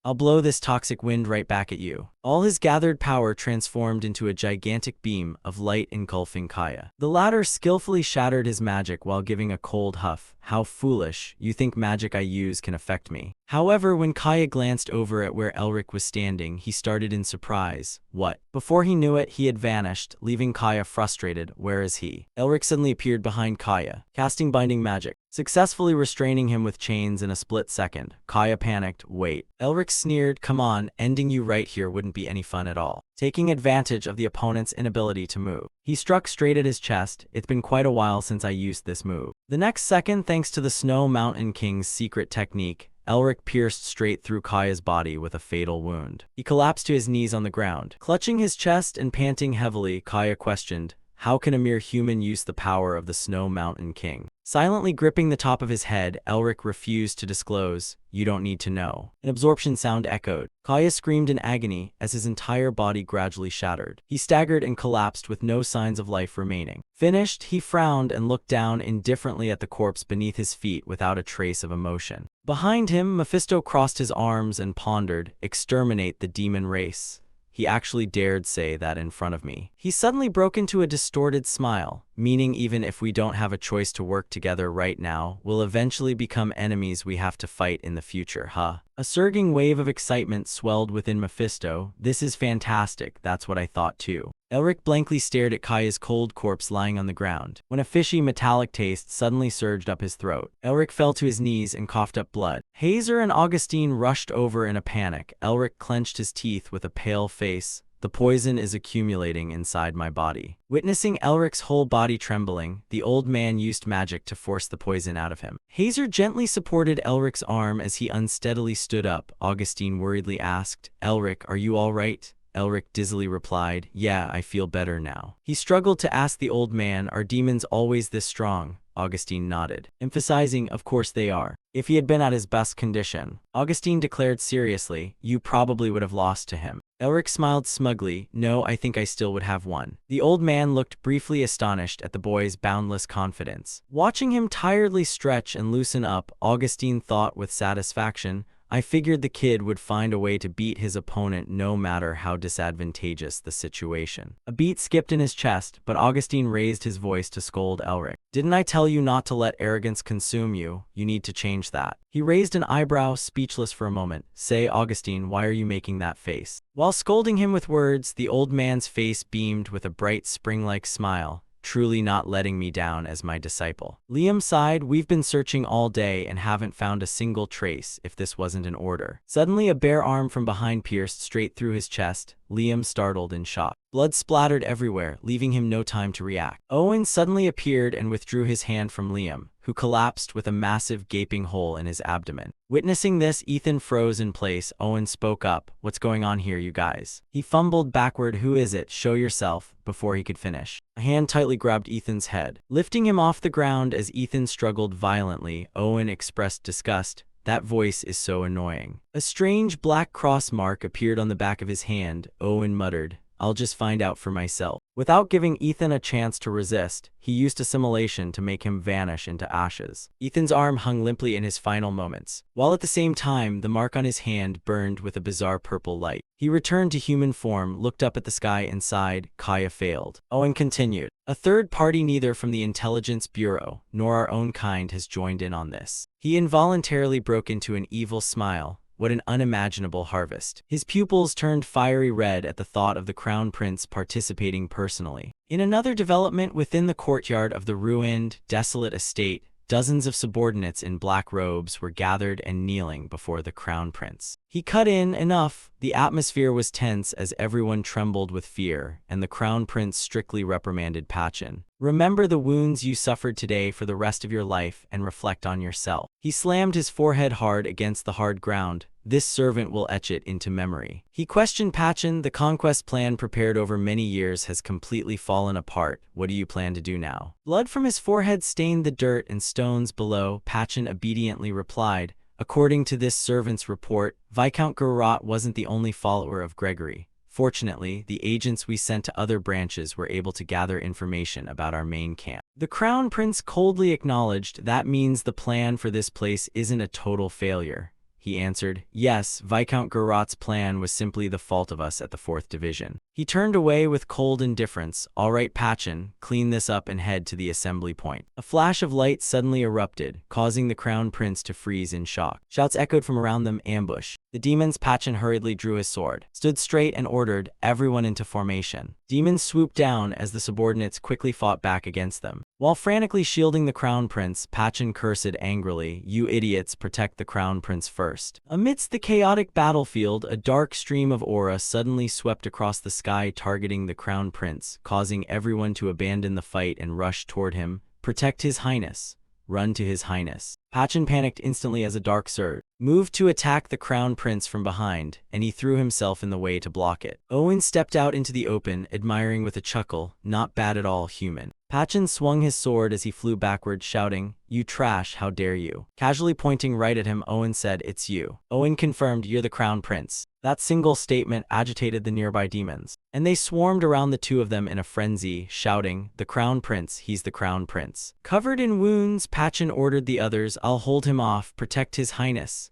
I'll blow this toxic wind right back at you. All his gathered power transformed into a gigantic beam of light engulfing Kaya. The latter skillfully shattered his magic while giving a cold huff. How foolish, you think magic I use can affect me. However, when Kaya glanced over at where Elric was standing, he started in surprise. What? Before he knew it, he had vanished, leaving Kaya frustrated. Where is he? Elric suddenly appeared behind Kaya, casting binding magic, successfully restraining him with chains in a split second. Kaya panicked. Wait. Elric sneered, come on, ending you right here wouldn't be any fun at all. Taking advantage of the opponent's inability to move, he struck straight at his chest. It's been quite a while since I used this move. The next second, thanks to the Snow Mountain King's secret technique, Elric pierced straight through Kaya's body with a fatal wound. He collapsed to his knees on the ground. Clutching his chest and panting heavily, Kaya questioned, how can a mere human use the power of the Snow Mountain King? Silently gripping the top of his head, Elric refused to disclose. You don't need to know. An absorption sound echoed. Kaya screamed in agony as his entire body gradually shattered. He staggered and collapsed with no signs of life remaining. Finished, he frowned and looked down indifferently at the corpse beneath his feet without a trace of emotion. Behind him, Mephisto crossed his arms and pondered, exterminate the demon race. He actually dared say that in front of me. He suddenly broke into a distorted smile, meaning even if we don't have a choice to work together right now, we'll eventually become enemies we have to fight in the future, huh? A surging wave of excitement swelled within Mephisto. This is fantastic, that's what I thought too. Elric blankly stared at Kaya's cold corpse lying on the ground, when a fishy metallic taste suddenly surged up his throat. Elric fell to his knees and coughed up blood. Hazer and Augustine rushed over in a panic. Elric clenched his teeth with a pale face. The poison is accumulating inside my body. Witnessing Elric's whole body trembling, the old man used magic to force the poison out of him. Hazer gently supported Elric's arm as he unsteadily stood up. Augustine worriedly asked, Elric, are you all right? Elric dizzily replied, yeah, I feel better now. He struggled to ask the old man, are demons always this strong? Augustine nodded, emphasizing, of course they are. If he had been at his best condition, Augustine declared seriously, you probably would have lost to him. Elric smiled smugly, no, I think I still would have won. The old man looked briefly astonished at the boy's boundless confidence. Watching him tiredly stretch and loosen up, Augustine thought with satisfaction, I figured the kid would find a way to beat his opponent no matter how disadvantageous the situation. A beat skipped in his chest, but Augustine raised his voice to scold Elric. Didn't I tell you not to let arrogance consume you? You need to change that. He raised an eyebrow, speechless for a moment. Say, Augustine, why are you making that face? While scolding him with words, the old man's face beamed with a bright spring-like smile. Truly not letting me down as my disciple. Liam sighed, we've been searching all day and haven't found a single trace if this wasn't in order. Suddenly a bare arm from behind pierced straight through his chest. Liam startled in shock. Blood splattered everywhere, leaving him no time to react. Owen suddenly appeared and withdrew his hand from Liam, who collapsed with a massive gaping hole in his abdomen. Witnessing this, Ethan froze in place. Owen spoke up, what's going on here, you guys? He fumbled backward, who is it? Show yourself, before he could finish. A hand tightly grabbed Ethan's head, lifting him off the ground as Ethan struggled violently. Owen expressed disgust. That voice is so annoying. A strange black cross mark appeared on the back of his hand. Owen muttered, I'll just find out for myself. Without giving Ethan a chance to resist, he used assimilation to make him vanish into ashes. Ethan's arm hung limply in his final moments, while at the same time the mark on his hand burned with a bizarre purple light. He returned to human form, looked up at the sky and sighed. Kaya failed. Owen continued. A third party neither from the Intelligence Bureau nor our own kind has joined in on this. He involuntarily broke into an evil smile. What an unimaginable harvest. His pupils turned fiery red at the thought of the Crown Prince participating personally. In another development within the courtyard of the ruined, desolate estate, dozens of subordinates in black robes were gathered and kneeling before the Crown Prince. He cut in enough. The atmosphere was tense as everyone trembled with fear, and the Crown Prince strictly reprimanded Pachin. Remember the wounds you suffered today for the rest of your life and reflect on yourself. He slammed his forehead hard against the hard ground. This servant will etch it into memory. He questioned Pachin. The conquest plan prepared over many years has completely fallen apart. What do you plan to do now? Blood from his forehead stained the dirt and stones below. Pachin obediently replied, according to this servant's report, Viscount Garrot wasn't the only follower of Gregory. Fortunately, the agents we sent to other branches were able to gather information about our main camp. The Crown Prince coldly acknowledged, that means the plan for this place isn't a total failure. He answered, yes, Viscount Garrot's plan was simply the fault of us at the 4th Division. He turned away with cold indifference. All right, Pachin, clean this up and head to the assembly point. A flash of light suddenly erupted, causing the Crown Prince to freeze in shock. Shouts echoed from around them. Ambush. The demons. Pachin hurriedly drew his sword, stood straight and ordered everyone into formation. Demons swooped down as the subordinates quickly fought back against them. While frantically shielding the Crown Prince, Pachin cursed angrily, you idiots, protect the Crown Prince first. Amidst the chaotic battlefield, a dark stream of aura suddenly swept across the sky, targeting the Crown Prince, causing everyone to abandon the fight and rush toward him. Protect His Highness. Run to His Highness. Pachin panicked instantly as a dark surge moved to attack the Crown Prince from behind, and he threw himself in the way to block it. Owen stepped out into the open, admiring with a chuckle, not bad at all, human. Pachin swung his sword as he flew backward, shouting, you trash, how dare you. Casually pointing right at him, Owen said, it's you. Owen confirmed, you're the Crown Prince. That single statement agitated the nearby demons, and they swarmed around the two of them in a frenzy, shouting, the Crown Prince, he's the Crown Prince. Covered in wounds, Pachin ordered the others, I'll hold him off, protect His Highness.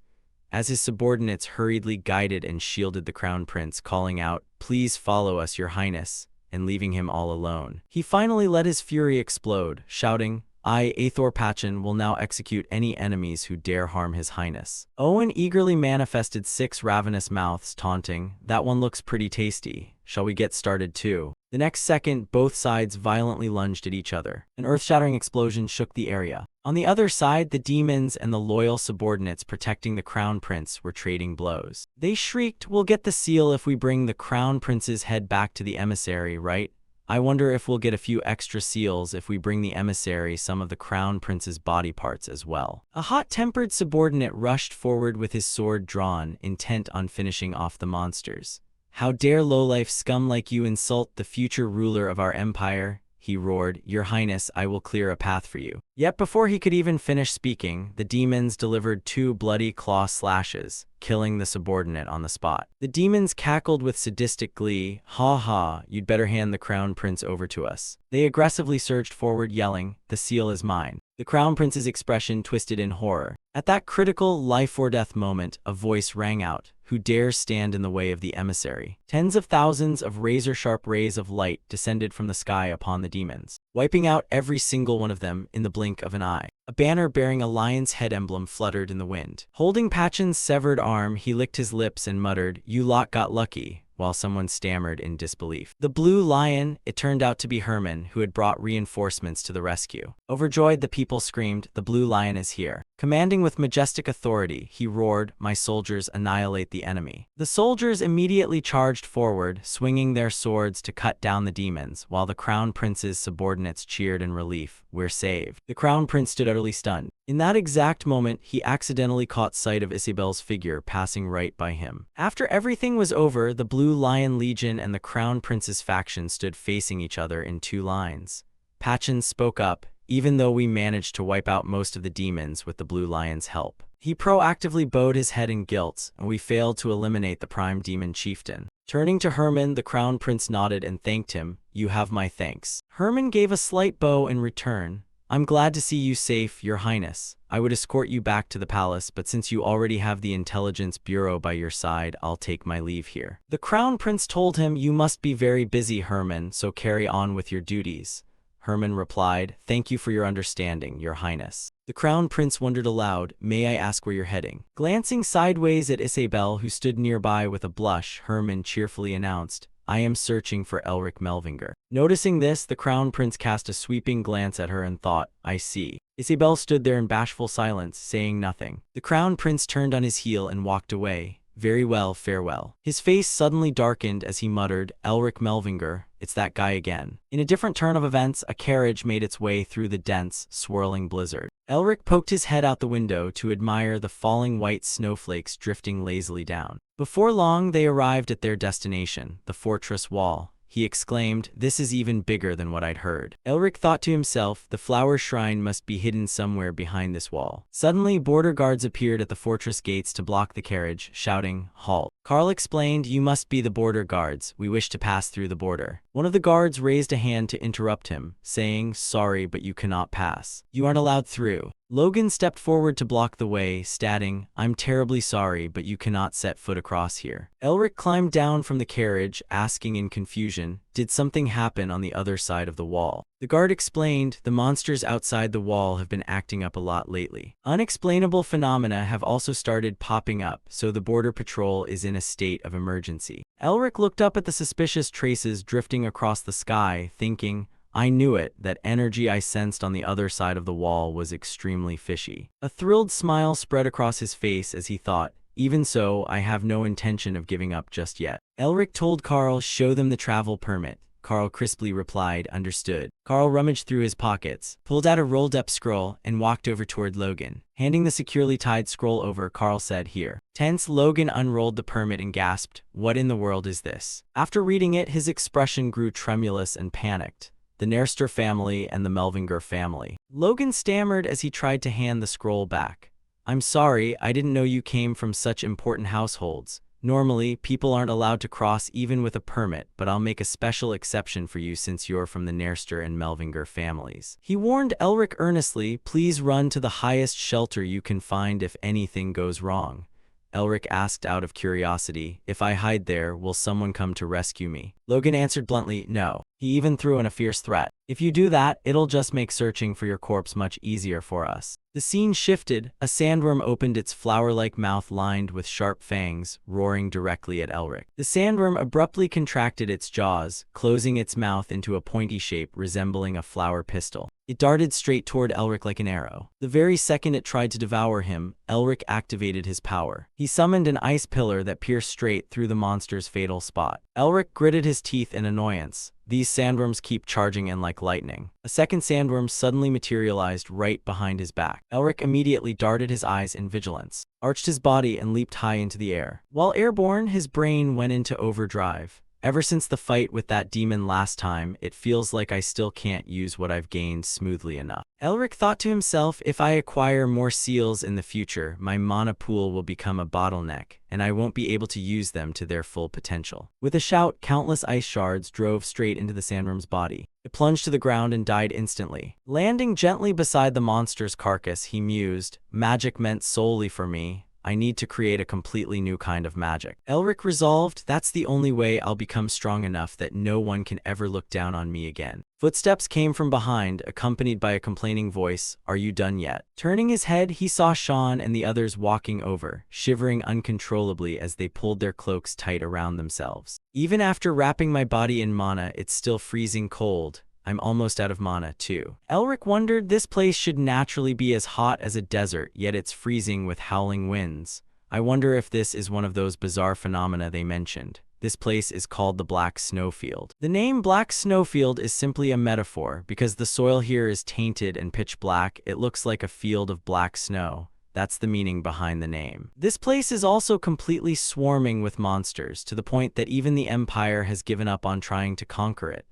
As his subordinates hurriedly guided and shielded the Crown Prince, calling out, please follow us, Your Highness, and leaving him all alone. He finally let his fury explode, shouting, I, Aethor Pachin, will now execute any enemies who dare harm His Highness. Owen eagerly manifested 6 ravenous mouths, taunting, that one looks pretty tasty. Shall we get started too? The next second, both sides violently lunged at each other. An earth-shattering explosion shook the area. On the other side, the demons and the loyal subordinates protecting the Crown Prince were trading blows. They shrieked, we'll get the seal if we bring the Crown Prince's head back to the emissary, right? I wonder if we'll get a few extra seals if we bring the emissary some of the Crown Prince's body parts as well. A hot-tempered subordinate rushed forward with his sword drawn, intent on finishing off the monsters. How dare lowlife scum like you insult the future ruler of our empire? He roared, Your Highness, I will clear a path for you. Yet before he could even finish speaking, the demons delivered 2 bloody claw slashes, killing the subordinate on the spot. The demons cackled with sadistic glee, ha ha, you'd better hand the Crown Prince over to us. They aggressively surged forward, yelling, the seal is mine. The Crown Prince's expression twisted in horror. At that critical life-or-death moment, a voice rang out, who dares stand in the way of the emissary? Tens of thousands of razor-sharp rays of light descended from the sky upon the demons, wiping out every single one of them in the blink of an eye. A banner bearing a lion's head emblem fluttered in the wind. Holding Pachin's severed arm, he licked his lips and muttered, you lot got lucky, while someone stammered in disbelief. The blue lion, it turned out to be Herman, who had brought reinforcements to the rescue. Overjoyed, the people screamed, the blue lion is here. Commanding with majestic authority, he roared, my soldiers, annihilate the enemy. The soldiers immediately charged forward, swinging their swords to cut down the demons, while the Crown Prince's subordinates cheered in relief, we're saved. The Crown Prince stood utterly stunned. In that exact moment, he accidentally caught sight of Isabel's figure passing right by him. After everything was over, the Blue Lion Legion and the Crown Prince's faction stood facing each other in 2 lines. Pachin spoke up, even though we managed to wipe out most of the demons with the Blue Lion's help. He proactively bowed his head in guilt, and we failed to eliminate the prime demon chieftain. Turning to Herman, the crown prince nodded and thanked him. You have my thanks. Herman gave a slight bow in return. I'm glad to see you safe, Your Highness. I would escort you back to the palace, but since you already have the Intelligence Bureau by your side, I'll take my leave here. The crown prince told him, You must be very busy, Herman, so carry on with your duties. Herman replied, Thank you for your understanding, Your Highness. The crown prince wondered aloud, May I ask where you're heading? Glancing sideways at Isabel, who stood nearby with a blush, Herman cheerfully announced, I am searching for Elric Melvinger. Noticing this, the crown prince cast a sweeping glance at her and thought, I see. Isabel stood there in bashful silence, saying nothing. The crown prince turned on his heel and walked away. Very well, farewell. His face suddenly darkened as he muttered, Elric Melvinger, it's that guy again. In a different turn of events, a carriage made its way through the dense, swirling blizzard. Elric poked his head out the window to admire the falling white snowflakes drifting lazily down. Before long, they arrived at their destination, the fortress wall. He exclaimed, This is even bigger than what I'd heard. Elric thought to himself, the flower shrine must be hidden somewhere behind this wall. Suddenly, border guards appeared at the fortress gates to block the carriage, shouting, Halt. Carl explained, You must be the border guards. We wish to pass through the border. One of the guards raised a hand to interrupt him, saying, Sorry, but you cannot pass. You aren't allowed through. Logan stepped forward to block the way, stating, I'm terribly sorry, but you cannot set foot across here. Elric climbed down from the carriage, asking in confusion, Did something happen on the other side of the wall? The guard explained, The monsters outside the wall have been acting up a lot lately. Unexplainable phenomena have also started popping up, so the border patrol is in a state of emergency. Elric looked up at the suspicious traces drifting across the sky, thinking, I knew it, that energy I sensed on the other side of the wall was extremely fishy. A thrilled smile spread across his face as he thought, Even so, I have no intention of giving up just yet. Elric told Carl, Show them the travel permit. Carl crisply replied, Understood. Carl rummaged through his pockets, pulled out a rolled-up scroll, and walked over toward Logan. Handing the securely tied scroll over, Carl said, Here. Tense, Logan unrolled the permit and gasped, What in the world is this? After reading it, his expression grew tremulous and panicked. The Nerster family and the Melvinger family. Logan stammered as he tried to hand the scroll back. I'm sorry, I didn't know you came from such important households. Normally, people aren't allowed to cross even with a permit, but I'll make a special exception for you since you're from the Nerster and Melvinger families. He warned Elric earnestly, Please run to the highest shelter you can find if anything goes wrong. Elric asked out of curiosity, If I hide there, will someone come to rescue me? Logan answered bluntly, No. He even threw in a fierce threat. If you do that, it'll just make searching for your corpse much easier for us. The scene shifted. A sandworm opened its flower-like mouth lined with sharp fangs, roaring directly at Elric. The sandworm abruptly contracted its jaws, closing its mouth into a pointy shape resembling a flower pistil. It darted straight toward Elric like an arrow. The very second it tried to devour him, Elric activated his power. He summoned an ice pillar that pierced straight through the monster's fatal spot. Elric gritted his teeth in annoyance. These sandworms keep charging in like lightning. A second sandworm suddenly materialized right behind his back. Elric immediately darted his eyes in vigilance, arched his body and leaped high into the air. While airborne, his brain went into overdrive. Ever since the fight with that demon last time, it feels like I still can't use what I've gained smoothly enough. Elric thought to himself, if I acquire more seals in the future, my mana pool will become a bottleneck, and I won't be able to use them to their full potential. With a shout, countless ice shards drove straight into the sandworm's body. It plunged to the ground and died instantly. Landing gently beside the monster's carcass, he mused, Magic meant solely for me. I need to create a completely new kind of magic. Elric resolved, that's the only way I'll become strong enough that no one can ever look down on me again. Footsteps came from behind, accompanied by a complaining voice, Are you done yet? Turning his head, he saw Sean and the others walking over, shivering uncontrollably as they pulled their cloaks tight around themselves. Even after wrapping my body in mana, it's still freezing cold. I'm almost out of mana, too. Elric wondered, this place should naturally be as hot as a desert, yet it's freezing with howling winds. I wonder if this is one of those bizarre phenomena they mentioned. This place is called the Black Snowfield. The name Black Snowfield is simply a metaphor. Because the soil here is tainted and pitch black, it looks like a field of black snow. That's the meaning behind the name. This place is also completely swarming with monsters, to the point that even the Empire has given up on trying to conquer it.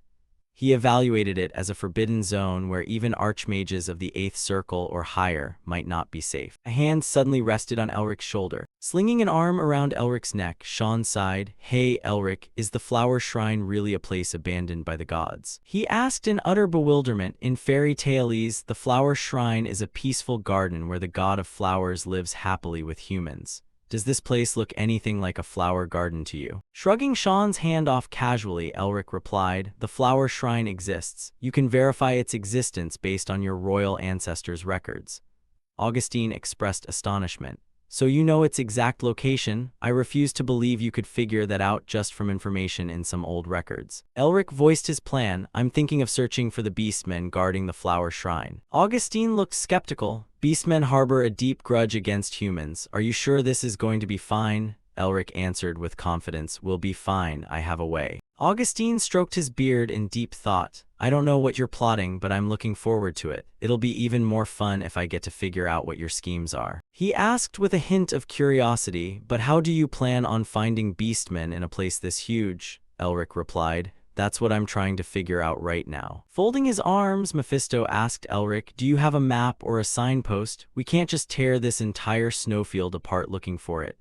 He evaluated it as a forbidden zone where even archmages of the 8th circle or higher might not be safe. A hand suddenly rested on Elric's shoulder. Slinging an arm around Elric's neck, Sean sighed. "Hey, Elric, is the flower shrine really a place abandoned by the gods?" He asked in utter bewilderment. In fairy tales, the flower shrine is a peaceful garden where the god of flowers lives happily with humans. Does this place look anything like a flower garden to you? Shrugging Sean's hand off casually, Elric replied, "The flower shrine exists. You can verify its existence based on your royal ancestors' records." Augustine expressed astonishment. "So you know its exact location? I refuse to believe you could figure that out just from information in some old records." Elric voiced his plan. "I'm thinking of searching for the beastmen guarding the flower shrine." Augustine looked skeptical. "Beastmen harbor a deep grudge against humans. Are you sure this is going to be fine?" Elric answered with confidence. "We'll be fine. I have a way." Augustine stroked his beard in deep thought. "I don't know what you're plotting, but I'm looking forward to it. It'll be even more fun if I get to figure out what your schemes are." He asked with a hint of curiosity, "But how do you plan on finding beastmen in a place this huge?" Elric replied, "That's what I'm trying to figure out right now." Folding his arms, Mephisto asked Elric, "Do you have a map or a signpost? We can't just tear this entire snowfield apart looking for it."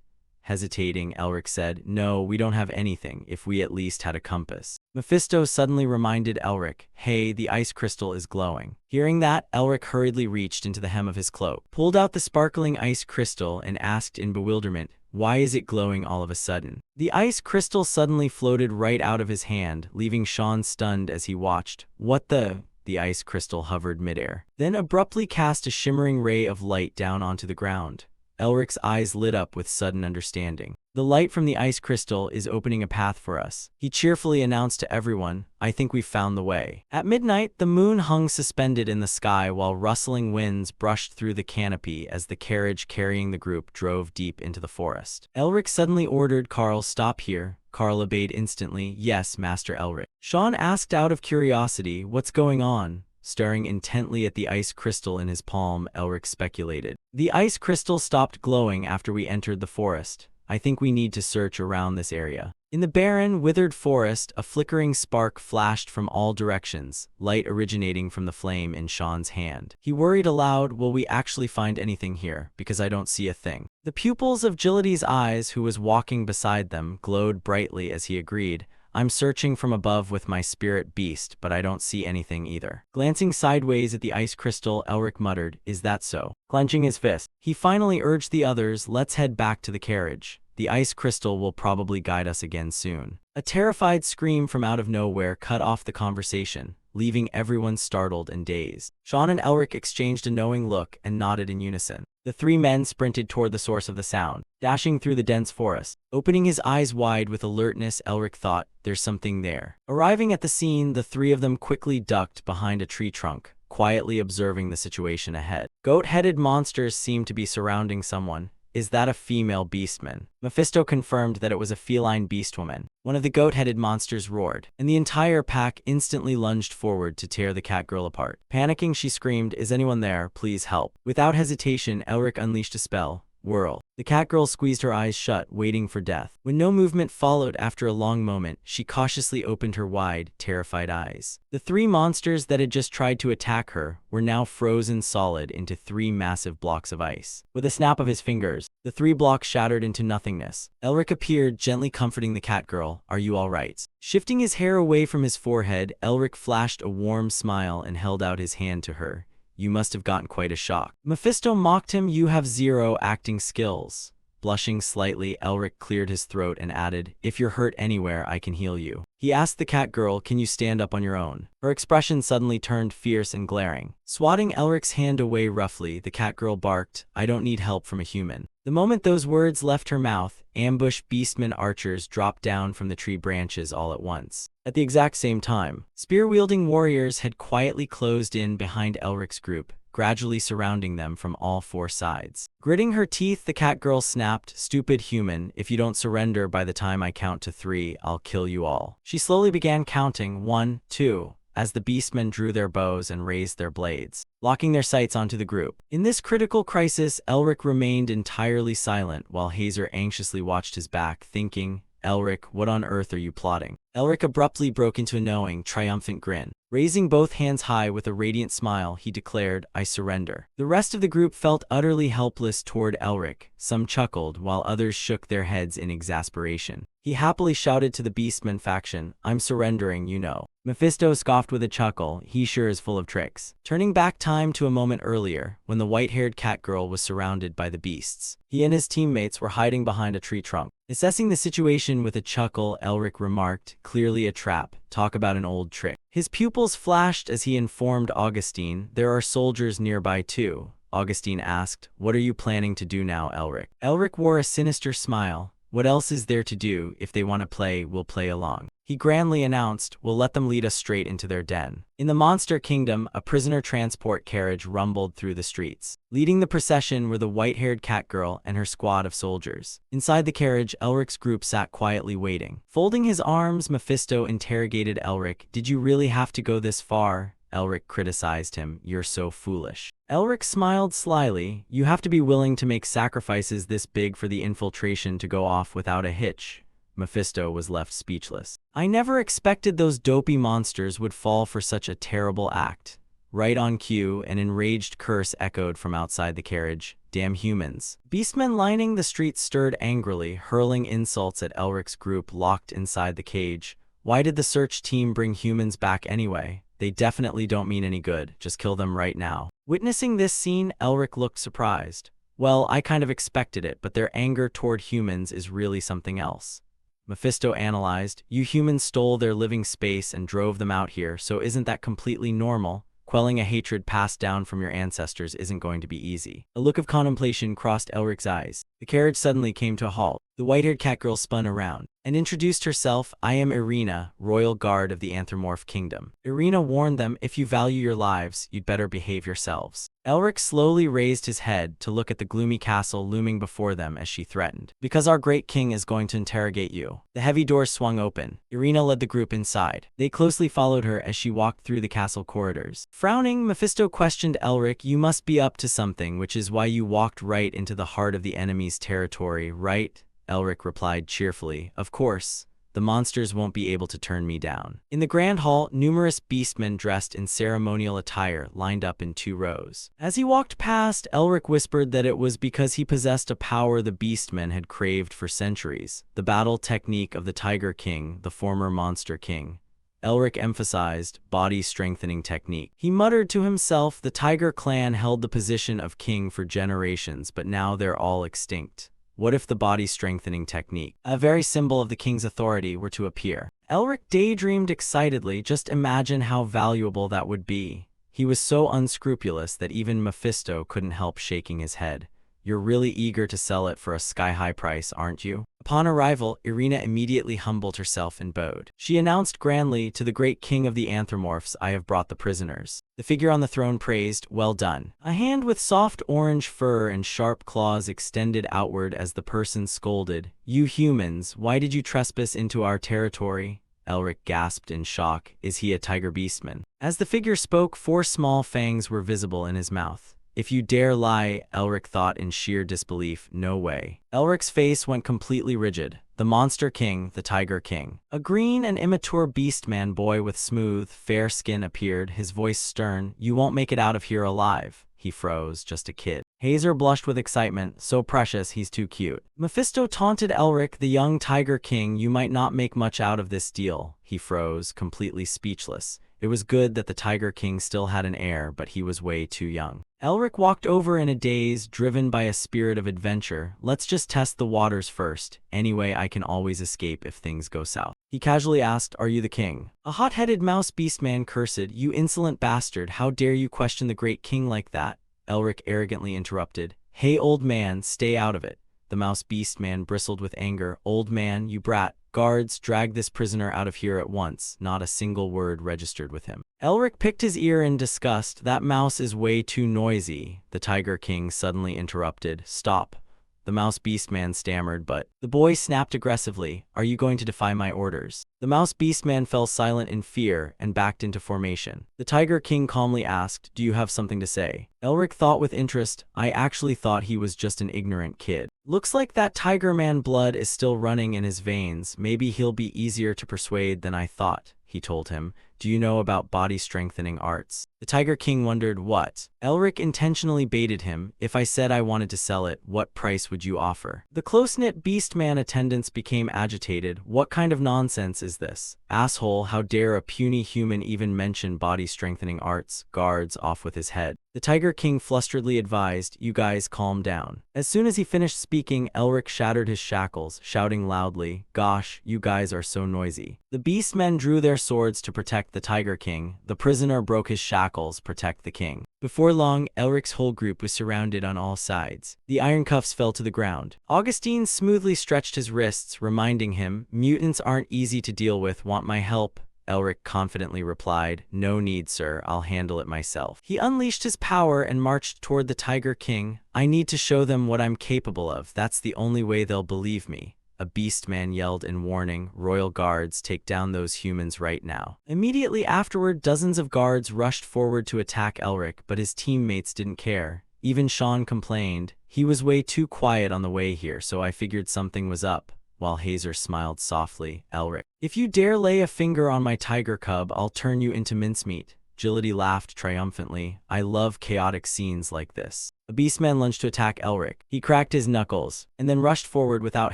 Hesitating, Elric said, "No, we don't have anything, if we at least had a compass." Mephisto suddenly reminded Elric, "Hey, the ice crystal is glowing." Hearing that, Elric hurriedly reached into the hem of his cloak, pulled out the sparkling ice crystal, and asked in bewilderment, "Why is it glowing all of a sudden?" The ice crystal suddenly floated right out of his hand, leaving Sean stunned as he watched. "What the?" The ice crystal hovered midair, then abruptly cast a shimmering ray of light down onto the ground. Elric's eyes lit up with sudden understanding. "The light from the ice crystal is opening a path for us," he cheerfully announced to everyone. "I think we've found the way." At midnight, the moon hung suspended in the sky while rustling winds brushed through the canopy as the carriage carrying the group drove deep into the forest. Elric suddenly ordered Carl, "Stop here." Carl obeyed instantly. "Yes, Master Elric." Sean asked out of curiosity, "What's going on?" Staring intently at the ice crystal in his palm, Elric speculated. "The ice crystal stopped glowing after we entered the forest. I think we need to search around this area." In the barren, withered forest, a flickering spark flashed from all directions, light originating from the flame in Sean's hand. He worried aloud, "Will we actually find anything here? Because I don't see a thing." The pupils of Gillity's eyes, who was walking beside them, glowed brightly as he agreed, "I'm searching from above with my spirit beast, but I don't see anything either." Glancing sideways at the ice crystal, Elric muttered, "Is that so?" Clenching his fist, he finally urged the others, "Let's head back to the carriage. The ice crystal will probably guide us again soon." A terrified scream from out of nowhere cut off the conversation, leaving everyone startled and dazed. Sean and Elric exchanged a knowing look and nodded in unison. The three men sprinted toward the source of the sound, dashing through the dense forest. Opening his eyes wide with alertness, Elric thought, "There's something there." Arriving at the scene, the three of them quickly ducked behind a tree trunk, quietly observing the situation ahead. Goat-headed monsters seemed to be surrounding someone. "Is that a female beastman?" Mephisto confirmed that it was a feline beastwoman. One of the goat-headed monsters roared, and the entire pack instantly lunged forward to tear the catgirl apart. Panicking, she screamed, "Is anyone there? Please help." Without hesitation, Elric unleashed a spell. Whirl. The catgirl squeezed her eyes shut, waiting for death. When no movement followed after a long moment, she cautiously opened her wide, terrified eyes. The three monsters that had just tried to attack her were now frozen solid into three massive blocks of ice. With a snap of his fingers, the three blocks shattered into nothingness. Elric appeared, gently comforting the catgirl. "Are you all right?" Shifting his hair away from his forehead, Elric flashed a warm smile and held out his hand to her. "You must have gotten quite a shock." Mephisto mocked him, "You have zero acting skills." Blushing slightly, Elric cleared his throat and added, "If you're hurt anywhere, I can heal you." He asked the catgirl, "Can you stand up on your own?" Her expression suddenly turned fierce and glaring. Swatting Elric's hand away roughly, the catgirl barked, "I don't need help from a human." The moment those words left her mouth, ambushed beastmen archers dropped down from the tree branches all at once. At the exact same time, spear-wielding warriors had quietly closed in behind Elric's group, gradually surrounding them from all four sides. Gritting her teeth, the catgirl snapped, "Stupid human, if you don't surrender by the time I count to 3, I'll kill you all." She slowly began counting, 1, 2, as the beastmen drew their bows and raised their blades, locking their sights onto the group. In this critical crisis, Elric remained entirely silent while Hazer anxiously watched his back, thinking, Elric, what on earth are you plotting? Elric abruptly broke into a knowing, triumphant grin. Raising both hands high with a radiant smile, he declared, I surrender. The rest of the group felt utterly helpless toward Elric. Some chuckled, while others shook their heads in exasperation. He happily shouted to the Beastman faction, I'm surrendering, you know. Mephisto scoffed with a chuckle, he sure is full of tricks. Turning back time to a moment earlier, when the white-haired cat girl was surrounded by the beasts. He and his teammates were hiding behind a tree trunk. Assessing the situation with a chuckle, Elric remarked, clearly a trap. Talk about an old trick. His pupils flashed as he informed Augustine, there are soldiers nearby too. Augustine asked, what are you planning to do now, Elric? Elric wore a sinister smile. What else is there to do? If they want to play, we'll play along. He grandly announced, we'll let them lead us straight into their den. In the Monster Kingdom, a prisoner transport carriage rumbled through the streets. Leading the procession were the white-haired cat girl and her squad of soldiers. Inside the carriage, Elric's group sat quietly waiting. Folding his arms, Mephisto interrogated Elric, did you really have to go this far? Elric criticized him, you're so foolish. Elric smiled slyly, you have to be willing to make sacrifices this big for the infiltration to go off without a hitch. Mephisto was left speechless. I never expected those dopey monsters would fall for such a terrible act. Right on cue, an enraged curse echoed from outside the carriage. Damn humans. Beastmen lining the streets stirred angrily, hurling insults at Elric's group locked inside the cage. Why did the search team bring humans back anyway? They definitely don't mean any good, just kill them right now. Witnessing this scene, Elric looked surprised. Well, I kind of expected it, but their anger toward humans is really something else. Mephisto analyzed, you humans stole their living space and drove them out here, so isn't that completely normal? Quelling a hatred passed down from your ancestors isn't going to be easy. A look of contemplation crossed Elric's eyes. The carriage suddenly came to a halt. The white-haired cat girl spun around and introduced herself. I am Irina, royal guard of the Anthropomorph Kingdom. Irina warned them, if you value your lives, you'd better behave yourselves. Elric slowly raised his head to look at the gloomy castle looming before them as she threatened. Because our great king is going to interrogate you. The heavy doors swung open. Irina led the group inside. They closely followed her as she walked through the castle corridors. Frowning, Mephisto questioned Elric, you must be up to something, which is why you walked right into the heart of the enemy's territory, right? Elric replied cheerfully, of course. The monsters won't be able to turn me down. In the grand hall, numerous beastmen dressed in ceremonial attire lined up in 2 rows. As he walked past, Elric whispered that it was because he possessed a power the beastmen had craved for centuries. The battle technique of the Tiger King, the former Monster King. Elric emphasized, body-strengthening technique. He muttered to himself, the Tiger clan held the position of king for generations, but now they're all extinct. What if the body-strengthening technique, a very symbol of the king's authority, were to appear? Elric daydreamed excitedly, just imagine how valuable that would be. He was so unscrupulous that even Mephisto couldn't help shaking his head. You're really eager to sell it for a sky-high price, aren't you? Upon arrival, Irina immediately humbled herself and bowed. She announced grandly, to the great king of the Anthropomorphs, I have brought the prisoners. The figure on the throne praised, well done. A hand with soft orange fur and sharp claws extended outward as the person scolded, you humans, why did you trespass into our territory? Elric gasped in shock, is he a tiger beastman? As the figure spoke, 4 small fangs were visible in his mouth. If you dare lie, Elric thought in sheer disbelief, no way. Elric's face went completely rigid. The Monster King, the Tiger King. A green and immature beastman boy with smooth, fair skin appeared, his voice stern, you won't make it out of here alive. He froze, just a kid. Hazer blushed with excitement, so precious he's too cute. Mephisto taunted Elric, the young Tiger King, you might not make much out of this deal. He froze, completely speechless. It was good that the Tiger King still had an heir, but he was way too young. Elric walked over in a daze, driven by a spirit of adventure. Let's just test the waters first. Anyway, I can always escape if things go south. He casually asked, are you the king? A hot-headed mouse beastman cursed, you insolent bastard, how dare you question the great king like that? Elric arrogantly interrupted, hey old man, stay out of it. The mouse beastman bristled with anger, old man, you brat. Guards, drag this prisoner out of here at once. Not a single word registered with him. Elric picked his ear in disgust. That mouse is way too noisy. The Tiger King suddenly interrupted. Stop. The mouse beastman stammered, but the boy snapped aggressively. Are you going to defy my orders? The mouse beastman fell silent in fear and backed into formation. The Tiger King calmly asked, do you have something to say? Elric thought with interest, I actually thought he was just an ignorant kid. Looks like that Tiger Man blood is still running in his veins. Maybe he'll be easier to persuade than I thought, he told him. Do you know about body strengthening arts? The Tiger King wondered what. Elric intentionally baited him. If I said I wanted to sell it, what price would you offer? The close-knit Beastman attendants became agitated. What kind of nonsense is this? Asshole, how dare a puny human even mention body strengthening arts? Guards, off with his head. The Tiger King flusteredly advised, you guys calm down. As soon as he finished speaking, Elric shattered his shackles, shouting loudly, gosh, you guys are so noisy. The Beastmen drew their swords to protect the Tiger King. The prisoner broke his shackles, protect the king. Before long, Elric's whole group was surrounded on all sides. The iron cuffs fell to the ground. Augustine smoothly stretched his wrists, reminding him, mutants aren't easy to deal with, want my help? Elric confidently replied, no need, sir, I'll handle it myself. He unleashed his power and marched toward the Tiger King. I need to show them what I'm capable of. That's the only way they'll believe me. A Beastman yelled in warning, royal guards, take down those humans right now. Immediately afterward, dozens of guards rushed forward to attack Elric, but his teammates didn't care. Even Sean complained, he was way too quiet on the way here, so I figured something was up. While Hazer smiled softly, Elric, if you dare lay a finger on my tiger cub, I'll turn you into mincemeat. Agility laughed triumphantly. I love chaotic scenes like this. A Beastman lunged to attack Elric. He cracked his knuckles, and then rushed forward without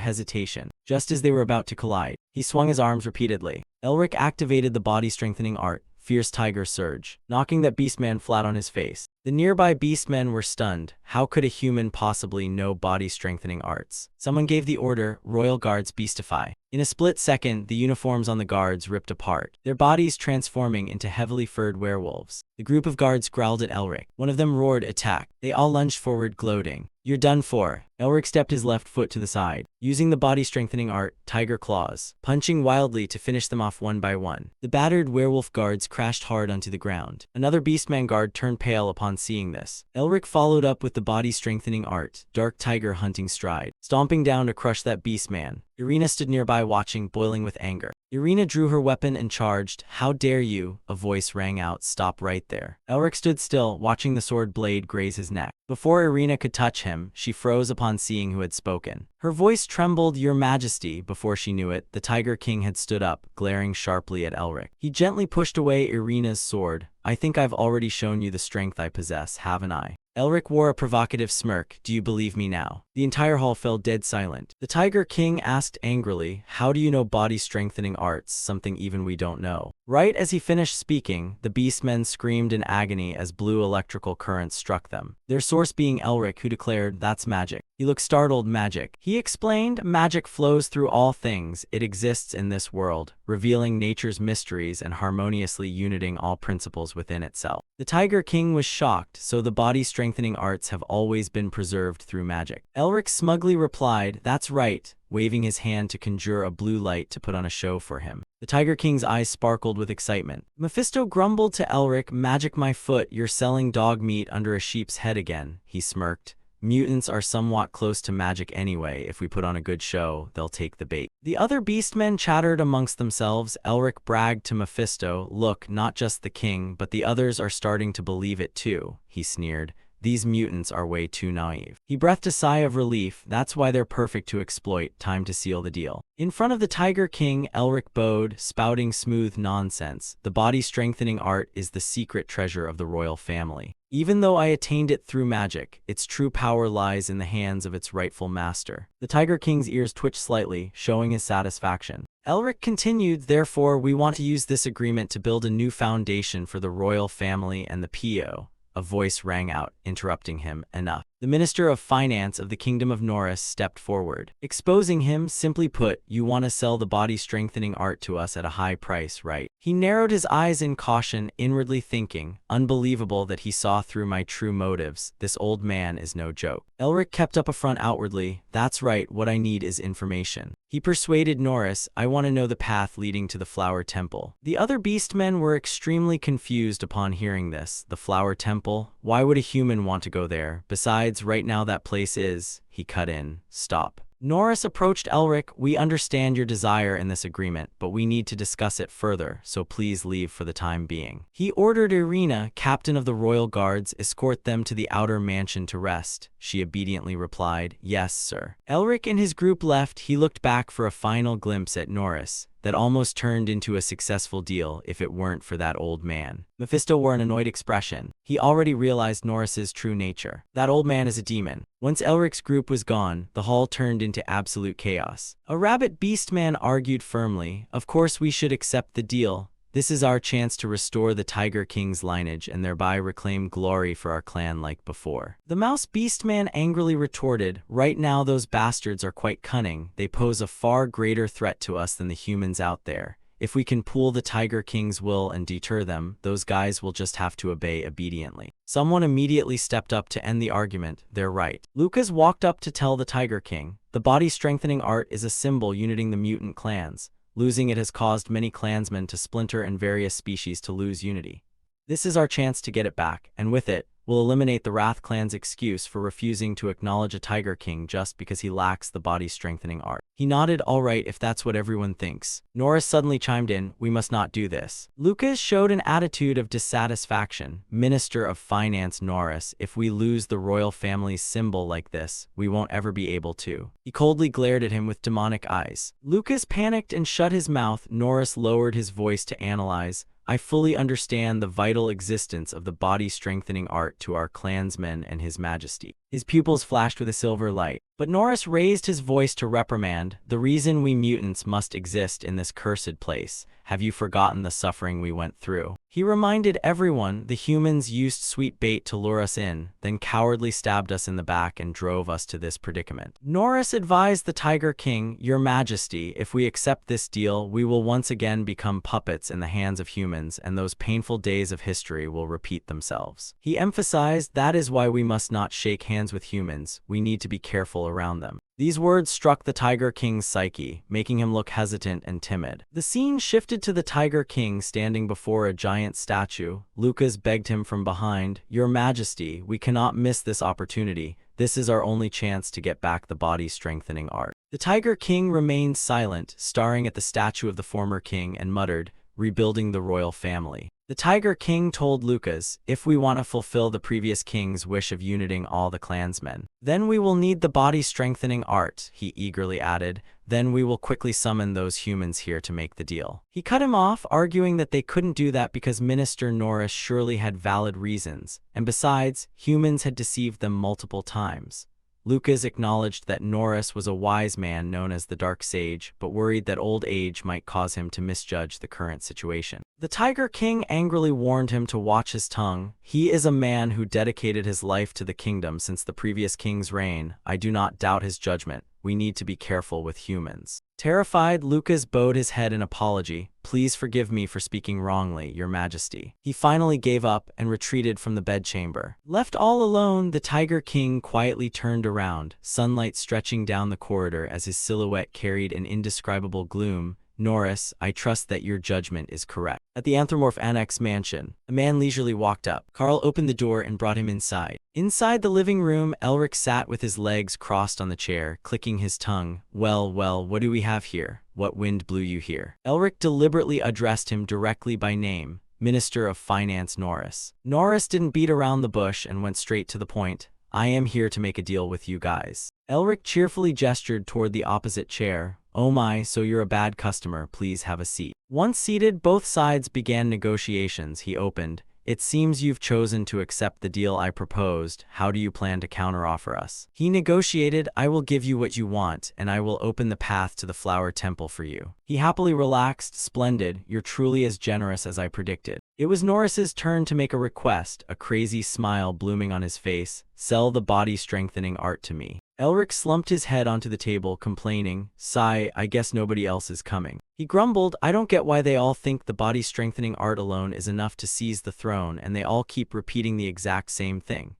hesitation. Just as they were about to collide, he swung his arms repeatedly. Elric activated the body-strengthening art, Fierce Tiger Surge, knocking that Beastman flat on his face. The nearby Beastmen were stunned. How could a human possibly know body-strengthening arts? Someone gave the order, Royal Guards Beastify. In a split second, the uniforms on the guards ripped apart, their bodies transforming into heavily furred werewolves. The group of guards growled at Elric. One of them roared, attack. They all lunged forward, gloating. You're done for. Elric stepped his left foot to the side, using the body-strengthening art, Tiger Claws, punching wildly to finish them off one by one. The battered werewolf guards crashed hard onto the ground. Another Beastman guard turned pale upon seeing this. Elric followed up with the body-strengthening art, Dark Tiger Hunting Stride, stomping down to crush that Beastman. Irina stood nearby watching, boiling with anger. Irina drew her weapon and charged. How dare you? A voice rang out, stop right there. Elric stood still, watching the sword blade graze his neck. Before Irina could touch him, she froze upon seeing who had spoken. Her voice trembled, Your Majesty. Before she knew it, the Tiger King had stood up, glaring sharply at Elric. He gently pushed away Irina's sword. I think I've already shown you the strength I possess, haven't I? Elric wore a provocative smirk. Do you believe me now? The entire hall fell dead silent. The Tiger King asked angrily, how do you know body-strengthening arts, something even we don't know? Right as he finished speaking, the Beastmen screamed in agony as blue electrical currents struck them, their source being Elric, who declared, that's magic. He looked startled. Magic. He explained, magic flows through all things. It exists in this world, revealing nature's mysteries and harmoniously uniting all principles within itself. The Tiger King was shocked, so the body-strengthening arts have always been preserved through magic. Elric smugly replied, that's right, waving his hand to conjure a blue light to put on a show for him. The Tiger King's eyes sparkled with excitement. Mephisto grumbled to Elric, magic my foot, you're selling dog meat under a sheep's head again. He smirked. Mutants are somewhat close to magic anyway. If we put on a good show, they'll take the bait. The other Beastmen chattered amongst themselves. Elric bragged to Mephisto, look, not just the king, but the others are starting to believe it too. He sneered. These mutants are way too naive. He breathed a sigh of relief. That's why they're perfect to exploit. Time to seal the deal. In front of the Tiger King, Elric bowed, spouting smooth nonsense. The body-strengthening art is the secret treasure of the royal family. Even though I attained it through magic, its true power lies in the hands of its rightful master. The Tiger King's ears twitched slightly, showing his satisfaction. Elric continued, therefore, we want to use this agreement to build a new foundation for the royal family and the PO. A voice rang out, interrupting him. Enough. The Minister of Finance of the Kingdom of Norris stepped forward, exposing him. Simply put, you want to sell the body-strengthening art to us at a high price, right? He narrowed his eyes in caution, inwardly thinking, unbelievable that he saw through my true motives. This old man is no joke. Elric kept up a front outwardly. That's right, what I need is information. He persuaded Norris, I want to know the path leading to the Flower Temple. The other Beastmen were extremely confused upon hearing this. The Flower Temple? Why would a human want to go there? Besides, right now that place is, he cut in, stop. Norris approached Elric. We understand your desire in this agreement, but we need to discuss it further, so please leave for the time being. He ordered Irina, captain of the royal guards, escort them to the outer mansion to rest. She obediently replied, yes, sir. Elric and his group left. He looked back for a final glimpse at Norris. That almost turned into a successful deal if it weren't for that old man. Mephisto wore an annoyed expression. He already realized Norris's true nature. That old man is a demon. Once Elric's group was gone, the hall turned into absolute chaos. A rabbit beast man argued firmly, of course we should accept the deal. This is our chance to restore the Tiger King's lineage and thereby reclaim glory for our clan like before. The Mouse Beast Man angrily retorted, right now those bastards are quite cunning. They pose a far greater threat to us than the humans out there. If we can pool the Tiger King's will and deter them, those guys will just have to obey obediently. Someone immediately stepped up to end the argument. They're right. Lucas walked up to tell the Tiger King, the body strengthening art is a symbol uniting the mutant clans. Losing it has caused many clansmen to splinter and various species to lose unity. This is our chance to get it back, and with it, we'll eliminate the Wrath clan's excuse for refusing to acknowledge a Tiger King just because he lacks the body-strengthening art. He nodded, all right if that's what everyone thinks. Norris suddenly chimed in, we must not do this. Lucas showed an attitude of dissatisfaction. Minister of Finance Norris, if we lose the royal family's symbol like this, we won't ever be able to. He coldly glared at him with demonic eyes. Lucas panicked and shut his mouth. Norris lowered his voice to analyze. I fully understand the vital existence of the body-strengthening art to our clansmen and His Majesty. His pupils flashed with a silver light. But Norris raised his voice to reprimand, the reason we mutants must exist in this cursed place. Have you forgotten the suffering we went through? He reminded everyone the humans used sweet bait to lure us in, then cowardly stabbed us in the back and drove us to this predicament. Norris advised the Tiger King, Your Majesty, if we accept this deal, we will once again become puppets in the hands of humans, and those painful days of history will repeat themselves. He emphasized that is why we must not shake hands with humans, we need to be careful around them. These words struck the Tiger King's psyche, making him look hesitant and timid. The scene shifted to the Tiger King standing before a giant statue. Lucas begged him from behind, Your Majesty, we cannot miss this opportunity. This is our only chance to get back the body-strengthening art. The Tiger King remained silent, staring at the statue of the former king, and muttered, rebuilding the royal family. The Tiger King told Lucas, if we want to fulfill the previous king's wish of uniting all the clansmen, then we will need the body-strengthening art, he eagerly added. Then we will quickly summon those humans here to make the deal. He cut him off, arguing that they couldn't do that because Minister Norris surely had valid reasons, and besides, humans had deceived them multiple times. Lucas acknowledged that Norris was a wise man known as the Dark Sage, but worried that old age might cause him to misjudge the current situation. The Tiger King angrily warned him to watch his tongue. He is a man who dedicated his life to the kingdom since the previous king's reign. I do not doubt his judgment. We need to be careful with humans. Terrified, Lucas bowed his head in apology. Please forgive me for speaking wrongly, Your Majesty. He finally gave up and retreated from the bedchamber. Left all alone, the Tiger King quietly turned around, sunlight stretching down the corridor as his silhouette carried an indescribable gloom. Norris, I trust that your judgment is correct. At the Anthropomorph Annex mansion, a man leisurely walked up. Carl opened the door and brought him inside. Inside the living room, Elric sat with his legs crossed on the chair, clicking his tongue. Well, what do we have here? What wind blew you here? Elric deliberately addressed him directly by name, Minister of Finance Norris. Norris didn't beat around the bush and went straight to the point. I am here to make a deal with you guys. Elric cheerfully gestured toward the opposite chair. Oh my, so you're a bad customer, please have a seat. Once seated, both sides began negotiations. He opened. It seems you've chosen to accept the deal I proposed. How do you plan to counteroffer us? He negotiated, I will give you what you want, and I will open the path to the Flower Temple for you. He happily relaxed, splendid, you're truly as generous as I predicted. It was Norris's turn to make a request, a crazy smile blooming on his face. Sell the body-strengthening art to me. Elric slumped his head onto the table, complaining, sigh, I guess nobody else is coming. He grumbled, I don't get why they all think the body-strengthening art alone is enough to seize the throne, and they all keep repeating the exact same thing.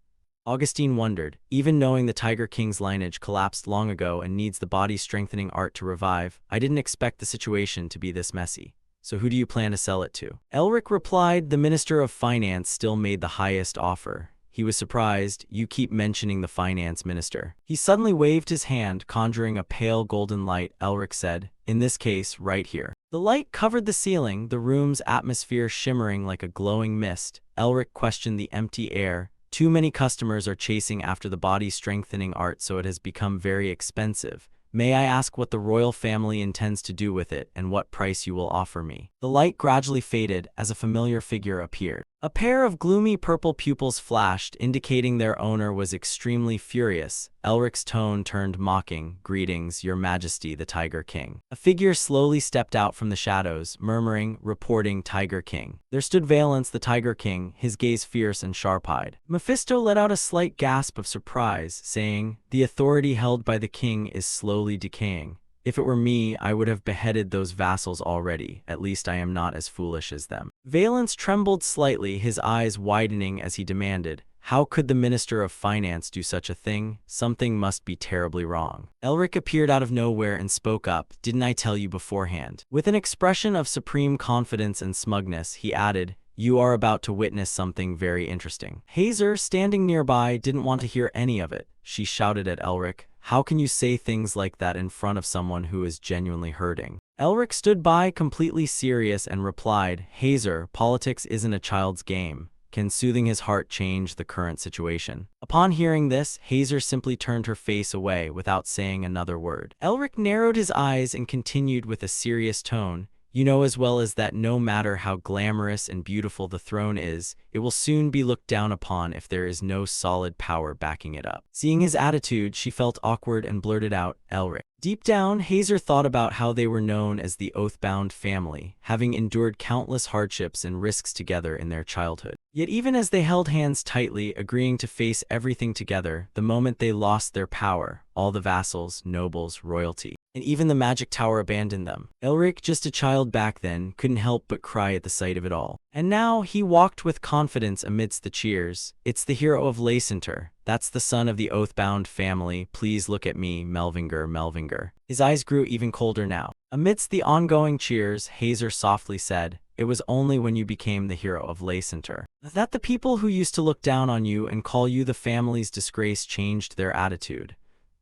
Augustine wondered, even knowing the Tiger King's lineage collapsed long ago and needs the body-strengthening art to revive, I didn't expect the situation to be this messy. So who do you plan to sell it to? Elric replied, the Minister of Finance still made the highest offer. He was surprised. You keep mentioning the finance minister. He suddenly waved his hand, conjuring a pale golden light. Elric said, in this case, right here. The light covered the ceiling, the room's atmosphere shimmering like a glowing mist. Elric questioned the empty air. Too many customers are chasing after the body-strengthening art, so it has become very expensive. May I ask what the royal family intends to do with it and what price you will offer me? The light gradually faded as a familiar figure appeared. A pair of gloomy purple pupils flashed, indicating their owner was extremely furious. Elric's tone turned mocking. Greetings, your majesty, the Tiger King. A figure slowly stepped out from the shadows, murmuring, reporting Tiger King. There stood Valence, the Tiger King, his gaze fierce and sharp-eyed. Mephisto let out a slight gasp of surprise, saying, the authority held by the king is slowly decaying. If it were me, I would have beheaded those vassals already. At least I am not as foolish as them. Valence trembled slightly, his eyes widening as he demanded, how could the Minister of Finance do such a thing? Something must be terribly wrong. Elric appeared out of nowhere and spoke up, didn't I tell you beforehand? With an expression of supreme confidence and smugness, he added, you are about to witness something very interesting. Hazer, standing nearby, didn't want to hear any of it. She shouted at Elric, how can you say things like that in front of someone who is genuinely hurting? Elric stood by, completely serious, and replied, Hazer, politics isn't a child's game. Can soothing his heart change the current situation? Upon hearing this, Hazer simply turned her face away without saying another word. Elric narrowed his eyes and continued with a serious tone, you know as well as that no matter how glamorous and beautiful the throne is, it will soon be looked down upon if there is no solid power backing it up. Seeing his attitude, she felt awkward and blurted out, Elric. Deep down, Hazer thought about how they were known as the Oathbound family, having endured countless hardships and risks together in their childhood. Yet even as they held hands tightly, agreeing to face everything together, the moment they lost their power, all the vassals, nobles, royalty, and even the magic tower abandoned them. Elric, just a child back then, couldn't help but cry at the sight of it all. And now he walked with confidence amidst the cheers. It's the hero of Lacenter. That's the son of the Oathbound family. Please look at me, Melvinger. His eyes grew even colder now. Amidst the ongoing cheers, Hazer softly said, it was only when you became the hero of Lacenter that the people who used to look down on you and call you the family's disgrace changed their attitude.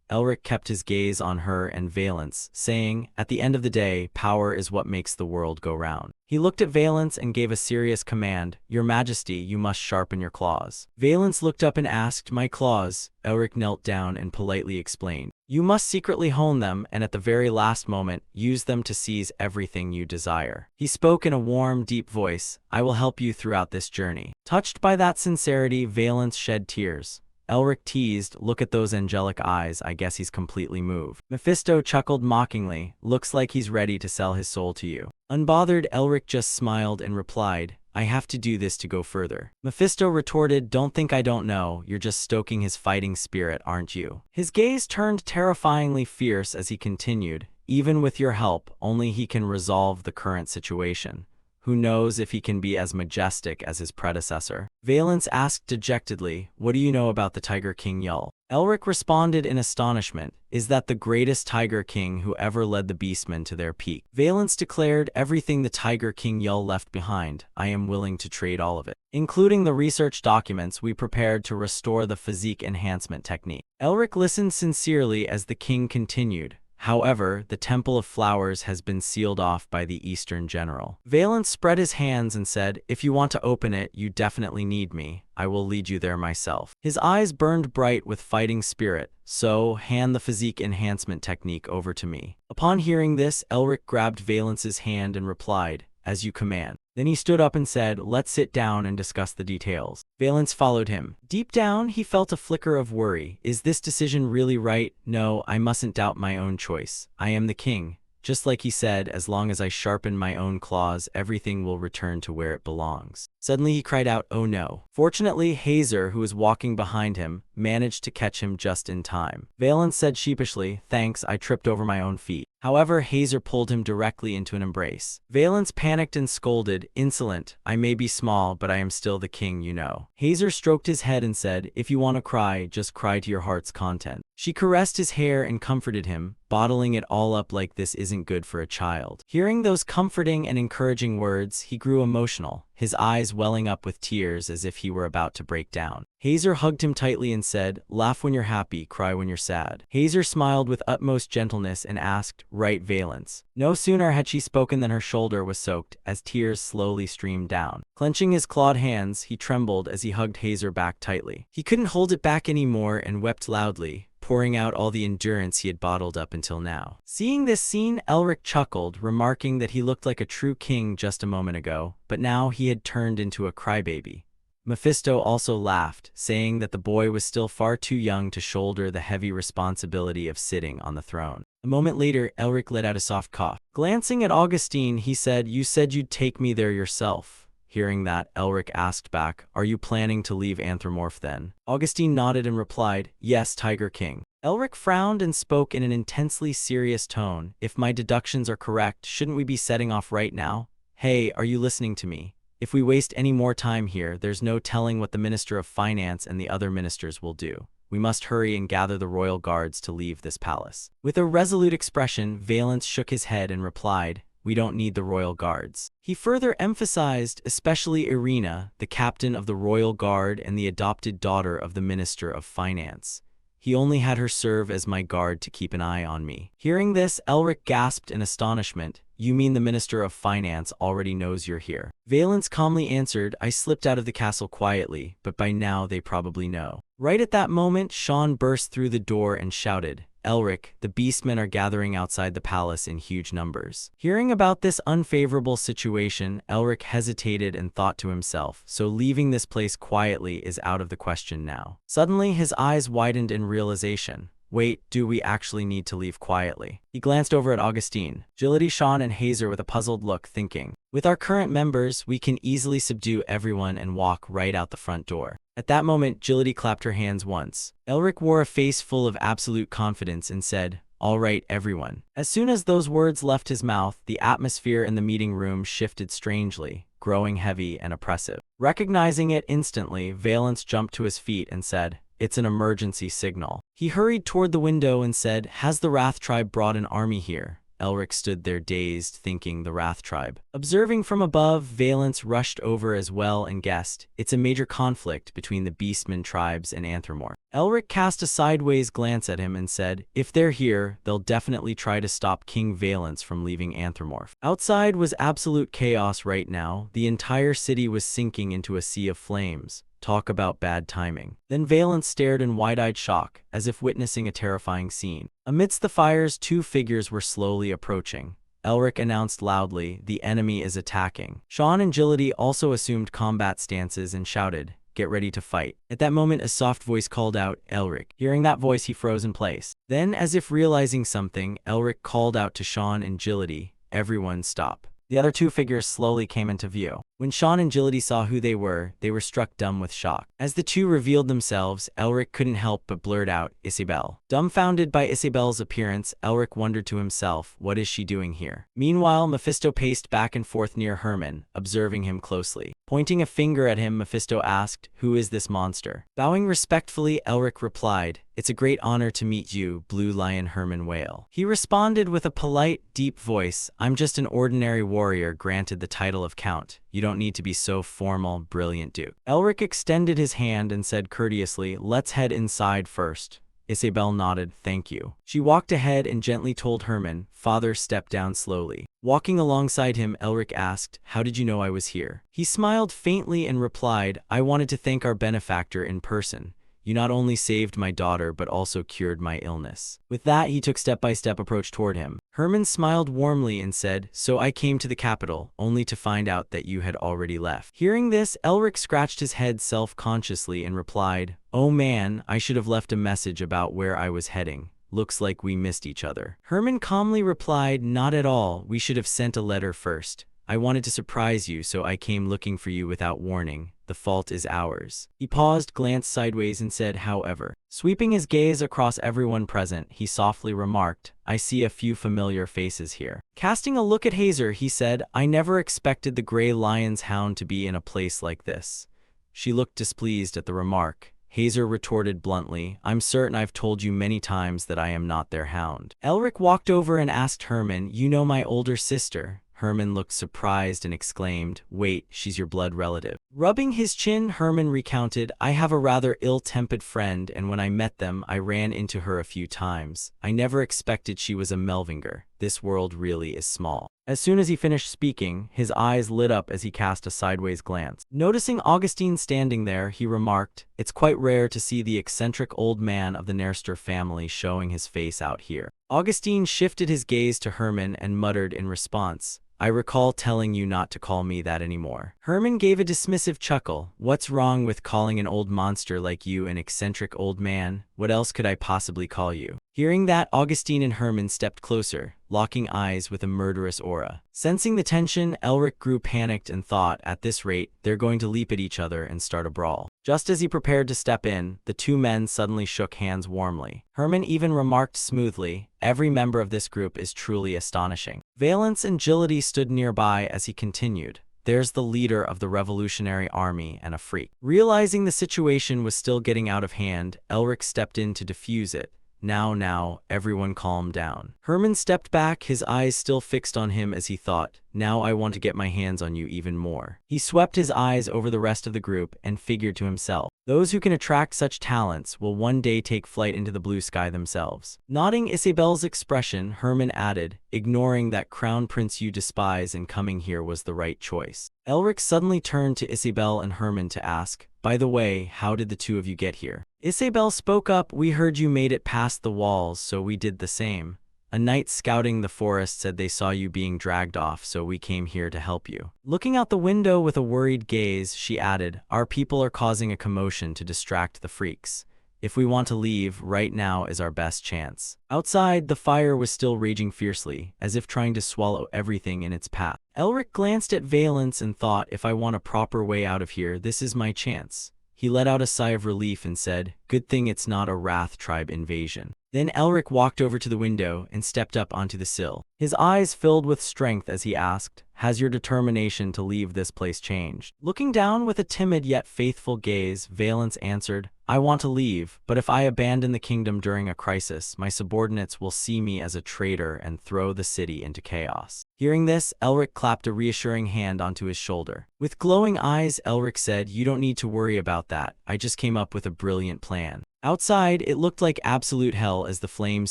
Elric kept his gaze on her and Valence, saying, at the end of the day, power is what makes the world go round. He looked at Valence and gave a serious command, Your Majesty, you must sharpen your claws. Valence looked up and asked, my claws? Elric knelt down and politely explained, you must secretly hone them and at the very last moment, use them to seize everything you desire. He spoke in a warm, deep voice, I will help you throughout this journey. Touched by that sincerity, Valence shed tears. Elric teased, look at those angelic eyes, I guess he's completely moved. Mephisto chuckled mockingly, looks like he's ready to sell his soul to you. Unbothered, Elric just smiled and replied, I have to do this to go further. Mephisto retorted, don't think I don't know, you're just stoking his fighting spirit, aren't you? His gaze turned terrifyingly fierce as he continued, even with your help, only he can resolve the current situation. Who knows if he can be as majestic as his predecessor? Valence asked dejectedly, what do you know about the Tiger King Yul? Elric responded in astonishment, is that the greatest Tiger King who ever led the Beastmen to their peak? Valence declared, everything the Tiger King Yul left behind, I am willing to trade all of it, including the research documents we prepared to restore the physique enhancement technique. Elric listened sincerely as the king continued, however, the Temple of Flowers has been sealed off by the Eastern General. Valence spread his hands and said, if you want to open it, you definitely need me. I will lead you there myself. His eyes burned bright with fighting spirit, so hand the physique enhancement technique over to me. Upon hearing this, Elric grabbed Valence's hand and replied, as you command. Then he stood up and said, let's sit down and discuss the details. Valence followed him. Deep down, he felt a flicker of worry. Is this decision really right? No, I mustn't doubt my own choice. I am the king. Just like he said, as long as I sharpen my own claws, everything will return to where it belongs. Suddenly he cried out, oh no. Fortunately, Hazer, who was walking behind him, managed to catch him just in time. Valence said sheepishly, thanks, I tripped over my own feet. However, Hazer pulled him directly into an embrace. Valence panicked and scolded, insolent, I may be small, but I am still the king, you know. Hazer stroked his head and said, if you want to cry, just cry to your heart's content. She caressed his hair and comforted him, bottling it all up like this isn't good for a child. Hearing those comforting and encouraging words, he grew emotional, his eyes welling up with tears as if he were about to break down. Hazer hugged him tightly and said, "Laugh when you're happy, cry when you're sad." Hazer smiled with utmost gentleness and asked, "Right, Valence?" No sooner had she spoken than her shoulder was soaked, as tears slowly streamed down. Clenching his clawed hands, he trembled as he hugged Hazer back tightly. He couldn't hold it back anymore and wept loudly, pouring out all the endurance he had bottled up until now. Seeing this scene, Elric chuckled, remarking that he looked like a true king just a moment ago, but now he had turned into a crybaby. Mephisto also laughed, saying that the boy was still far too young to shoulder the heavy responsibility of sitting on the throne. A moment later, Elric let out a soft cough. Glancing at Augustine, he said, "You said you'd take me there yourself." Hearing that, Elric asked back, "Are you planning to leave Anthropomorph then?" Augustine nodded and replied, "Yes, Tiger King." Elric frowned and spoke in an intensely serious tone. "If my deductions are correct, shouldn't we be setting off right now? Hey, are you listening to me? If we waste any more time here, there's no telling what the Minister of Finance and the other ministers will do. We must hurry and gather the royal guards to leave this palace." With a resolute expression, Valence shook his head and replied, "We don't need the royal guards." He further emphasized, especially Irina, the captain of the royal guard and the adopted daughter of the Minister of Finance. He only had her serve as my guard to keep an eye on me. Hearing this, Elric gasped in astonishment. "You mean the Minister of Finance already knows you're here?" Valence calmly answered, "I slipped out of the castle quietly, but by now they probably know." Right at that moment, Sean burst through the door and shouted, "Elric, the beastmen are gathering outside the palace in huge numbers." Hearing about this unfavorable situation, Elric hesitated and thought to himself, so leaving this place quietly is out of the question now. Suddenly, his eyes widened in realization. Wait, do we actually need to leave quietly? He glanced over at Augustine, Agility, Sean, and Hazer with a puzzled look, thinking, with our current members, we can easily subdue everyone and walk right out the front door. At that moment, Agility clapped her hands once. Elric wore a face full of absolute confidence and said, "All right, everyone." As soon as those words left his mouth, the atmosphere in the meeting room shifted strangely, growing heavy and oppressive. Recognizing it instantly, Valence jumped to his feet and said, "It's an emergency signal." He hurried toward the window and said, "Has the Wrath Tribe brought an army here?" Elric stood there dazed, thinking the Wrath Tribe. Observing from above, Valence rushed over as well and guessed, "It's a major conflict between the Beastmen tribes and Anthropomorph." Elric cast a sideways glance at him and said, "If they're here, they'll definitely try to stop King Valence from leaving Anthropomorph." Outside was absolute chaos right now. The entire city was sinking into a sea of flames. Talk about bad timing. Then Valence stared in wide-eyed shock, as if witnessing a terrifying scene. Amidst the fires, two figures were slowly approaching. Elric announced loudly, "The enemy is attacking." Sean and Agility also assumed combat stances and shouted, "Get ready to fight." At that moment, a soft voice called out, "Elric." Hearing that voice, he froze in place. Then, as if realizing something, Elric called out to Sean and Agility, "Everyone stop." The other two figures slowly came into view. When Sean and Agility saw who they were struck dumb with shock. As the two revealed themselves, Elric couldn't help but blurt out, "Isabel." Dumbfounded by Isabel's appearance, Elric wondered to himself, what is she doing here? Meanwhile, Mephisto paced back and forth near Herman, observing him closely. Pointing a finger at him, Mephisto asked, "Who is this monster?" Bowing respectfully, Elric replied, "It's a great honor to meet you, Blue Lion Herman Whale." He responded with a polite, deep voice, "I'm just an ordinary warrior granted the title of Count. You don't need to be so formal, brilliant Duke." Elric extended his hand and said courteously, "Let's head inside first." Isabel nodded, "Thank you." She walked ahead and gently told Herman, "Father, step down slowly." Walking alongside him, Elric asked, "How did you know I was here?" He smiled faintly and replied, "I wanted to thank our benefactor in person. You not only saved my daughter, but also cured my illness." With that, he took step-by-step approach toward him. Herman smiled warmly and said, "So I came to the capital, only to find out that you had already left." Hearing this, Elric scratched his head self-consciously and replied, "Oh man, I should have left a message about where I was heading. Looks like we missed each other." Herman calmly replied, "Not at all. We should have sent a letter first. I wanted to surprise you, so I came looking for you without warning. The fault is ours." He paused, glanced sideways, and said, "However." Sweeping his gaze across everyone present, he softly remarked, "I see a few familiar faces here." Casting a look at Hazer, he said, "I never expected the Gray Lion's hound to be in a place like this." She looked displeased at the remark. Hazer retorted bluntly. I'm certain I've told you many times that I am not their hound. Elric walked over and asked Herman, you know my older sister? Herman looked surprised and exclaimed, wait, she's your blood relative. Rubbing his chin, Herman recounted, I have a rather ill-tempered friend, and when I met them, I ran into her a few times. I never expected she was a Melvinger. This world really is small. As soon as he finished speaking, his eyes lit up as he cast a sideways glance. Noticing Augustine standing there, he remarked, it's quite rare to see the eccentric old man of the Nerster family showing his face out here. Augustine shifted his gaze to Herman and muttered in response, I recall telling you not to call me that anymore. Herman gave a dismissive chuckle. What's wrong with calling an old monster like you an eccentric old man? What else could I possibly call you? Hearing that, Augustine and Herman stepped closer, locking eyes with a murderous aura. Sensing the tension, Elric grew panicked and thought, at this rate, they're going to leap at each other and start a brawl. Just as he prepared to step in, the two men suddenly shook hands warmly. Herman even remarked smoothly, every member of this group is truly astonishing. Valence and Agility stood nearby as he continued. There's the leader of the Revolutionary Army and a freak. Realizing the situation was still getting out of hand, Elric stepped in to defuse it. Now, everyone calm down. Herman stepped back, his eyes still fixed on him as he thought, now I want to get my hands on you even more. He swept his eyes over the rest of the group and figured to himself, those who can attract such talents will one day take flight into the blue sky themselves. Nodding Isabel's expression, Herman added, ignoring that crown prince you despise and coming here was the right choice. Elric suddenly turned to Isabel and Herman to ask, by the way, how did the two of you get here? Isabel spoke up, we heard you made it past the walls, so we did the same. A knight scouting the forest said they saw you being dragged off, so we came here to help you. Looking out the window with a worried gaze, she added, our people are causing a commotion to distract the freaks. If we want to leave, right now is our best chance. Outside, the fire was still raging fiercely, as if trying to swallow everything in its path. Elric glanced at Valence and thought, if I want a proper way out of here, this is my chance. He let out a sigh of relief and said, good thing it's not a Wrath tribe invasion. Then Elric walked over to the window and stepped up onto the sill. His eyes filled with strength as he asked, has your determination to leave this place changed? Looking down with a timid yet faithful gaze, Valence answered, I want to leave, but if I abandon the kingdom during a crisis, my subordinates will see me as a traitor and throw the city into chaos. Hearing this, Elric clapped a reassuring hand onto his shoulder. With glowing eyes, Elric said, you don't need to worry about that. I just came up with a brilliant plan. Outside, it looked like absolute hell as the flames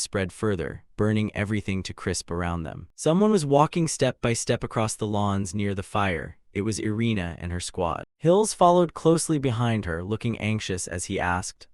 spread further, burning everything to crisp around them. Someone was walking step by step across the lawns near the fire. It was Irina and her squad. Hills followed closely behind her, looking anxious as he asked,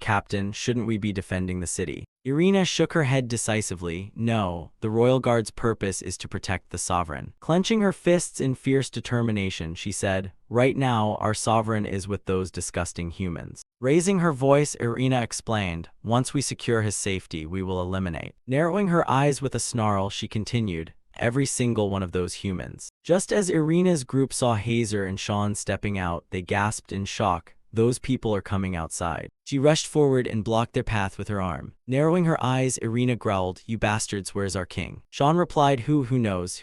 Captain, shouldn't we be defending the city? Irina shook her head decisively. No, the Royal Guard's purpose is to protect the sovereign. Clenching her fists in fierce determination, she said, right now, our sovereign is with those disgusting humans. Raising her voice, Irina explained, once we secure his safety, we will eliminate. Narrowing her eyes with a snarl, she continued, every single one of those humans. Just as Irina's group saw Hazer and Sean stepping out, they gasped in shock. Those people are coming outside. She rushed forward and blocked their path with her arm. Narrowing her eyes, Irina growled, you bastards, where's our king? Sean replied, who knows?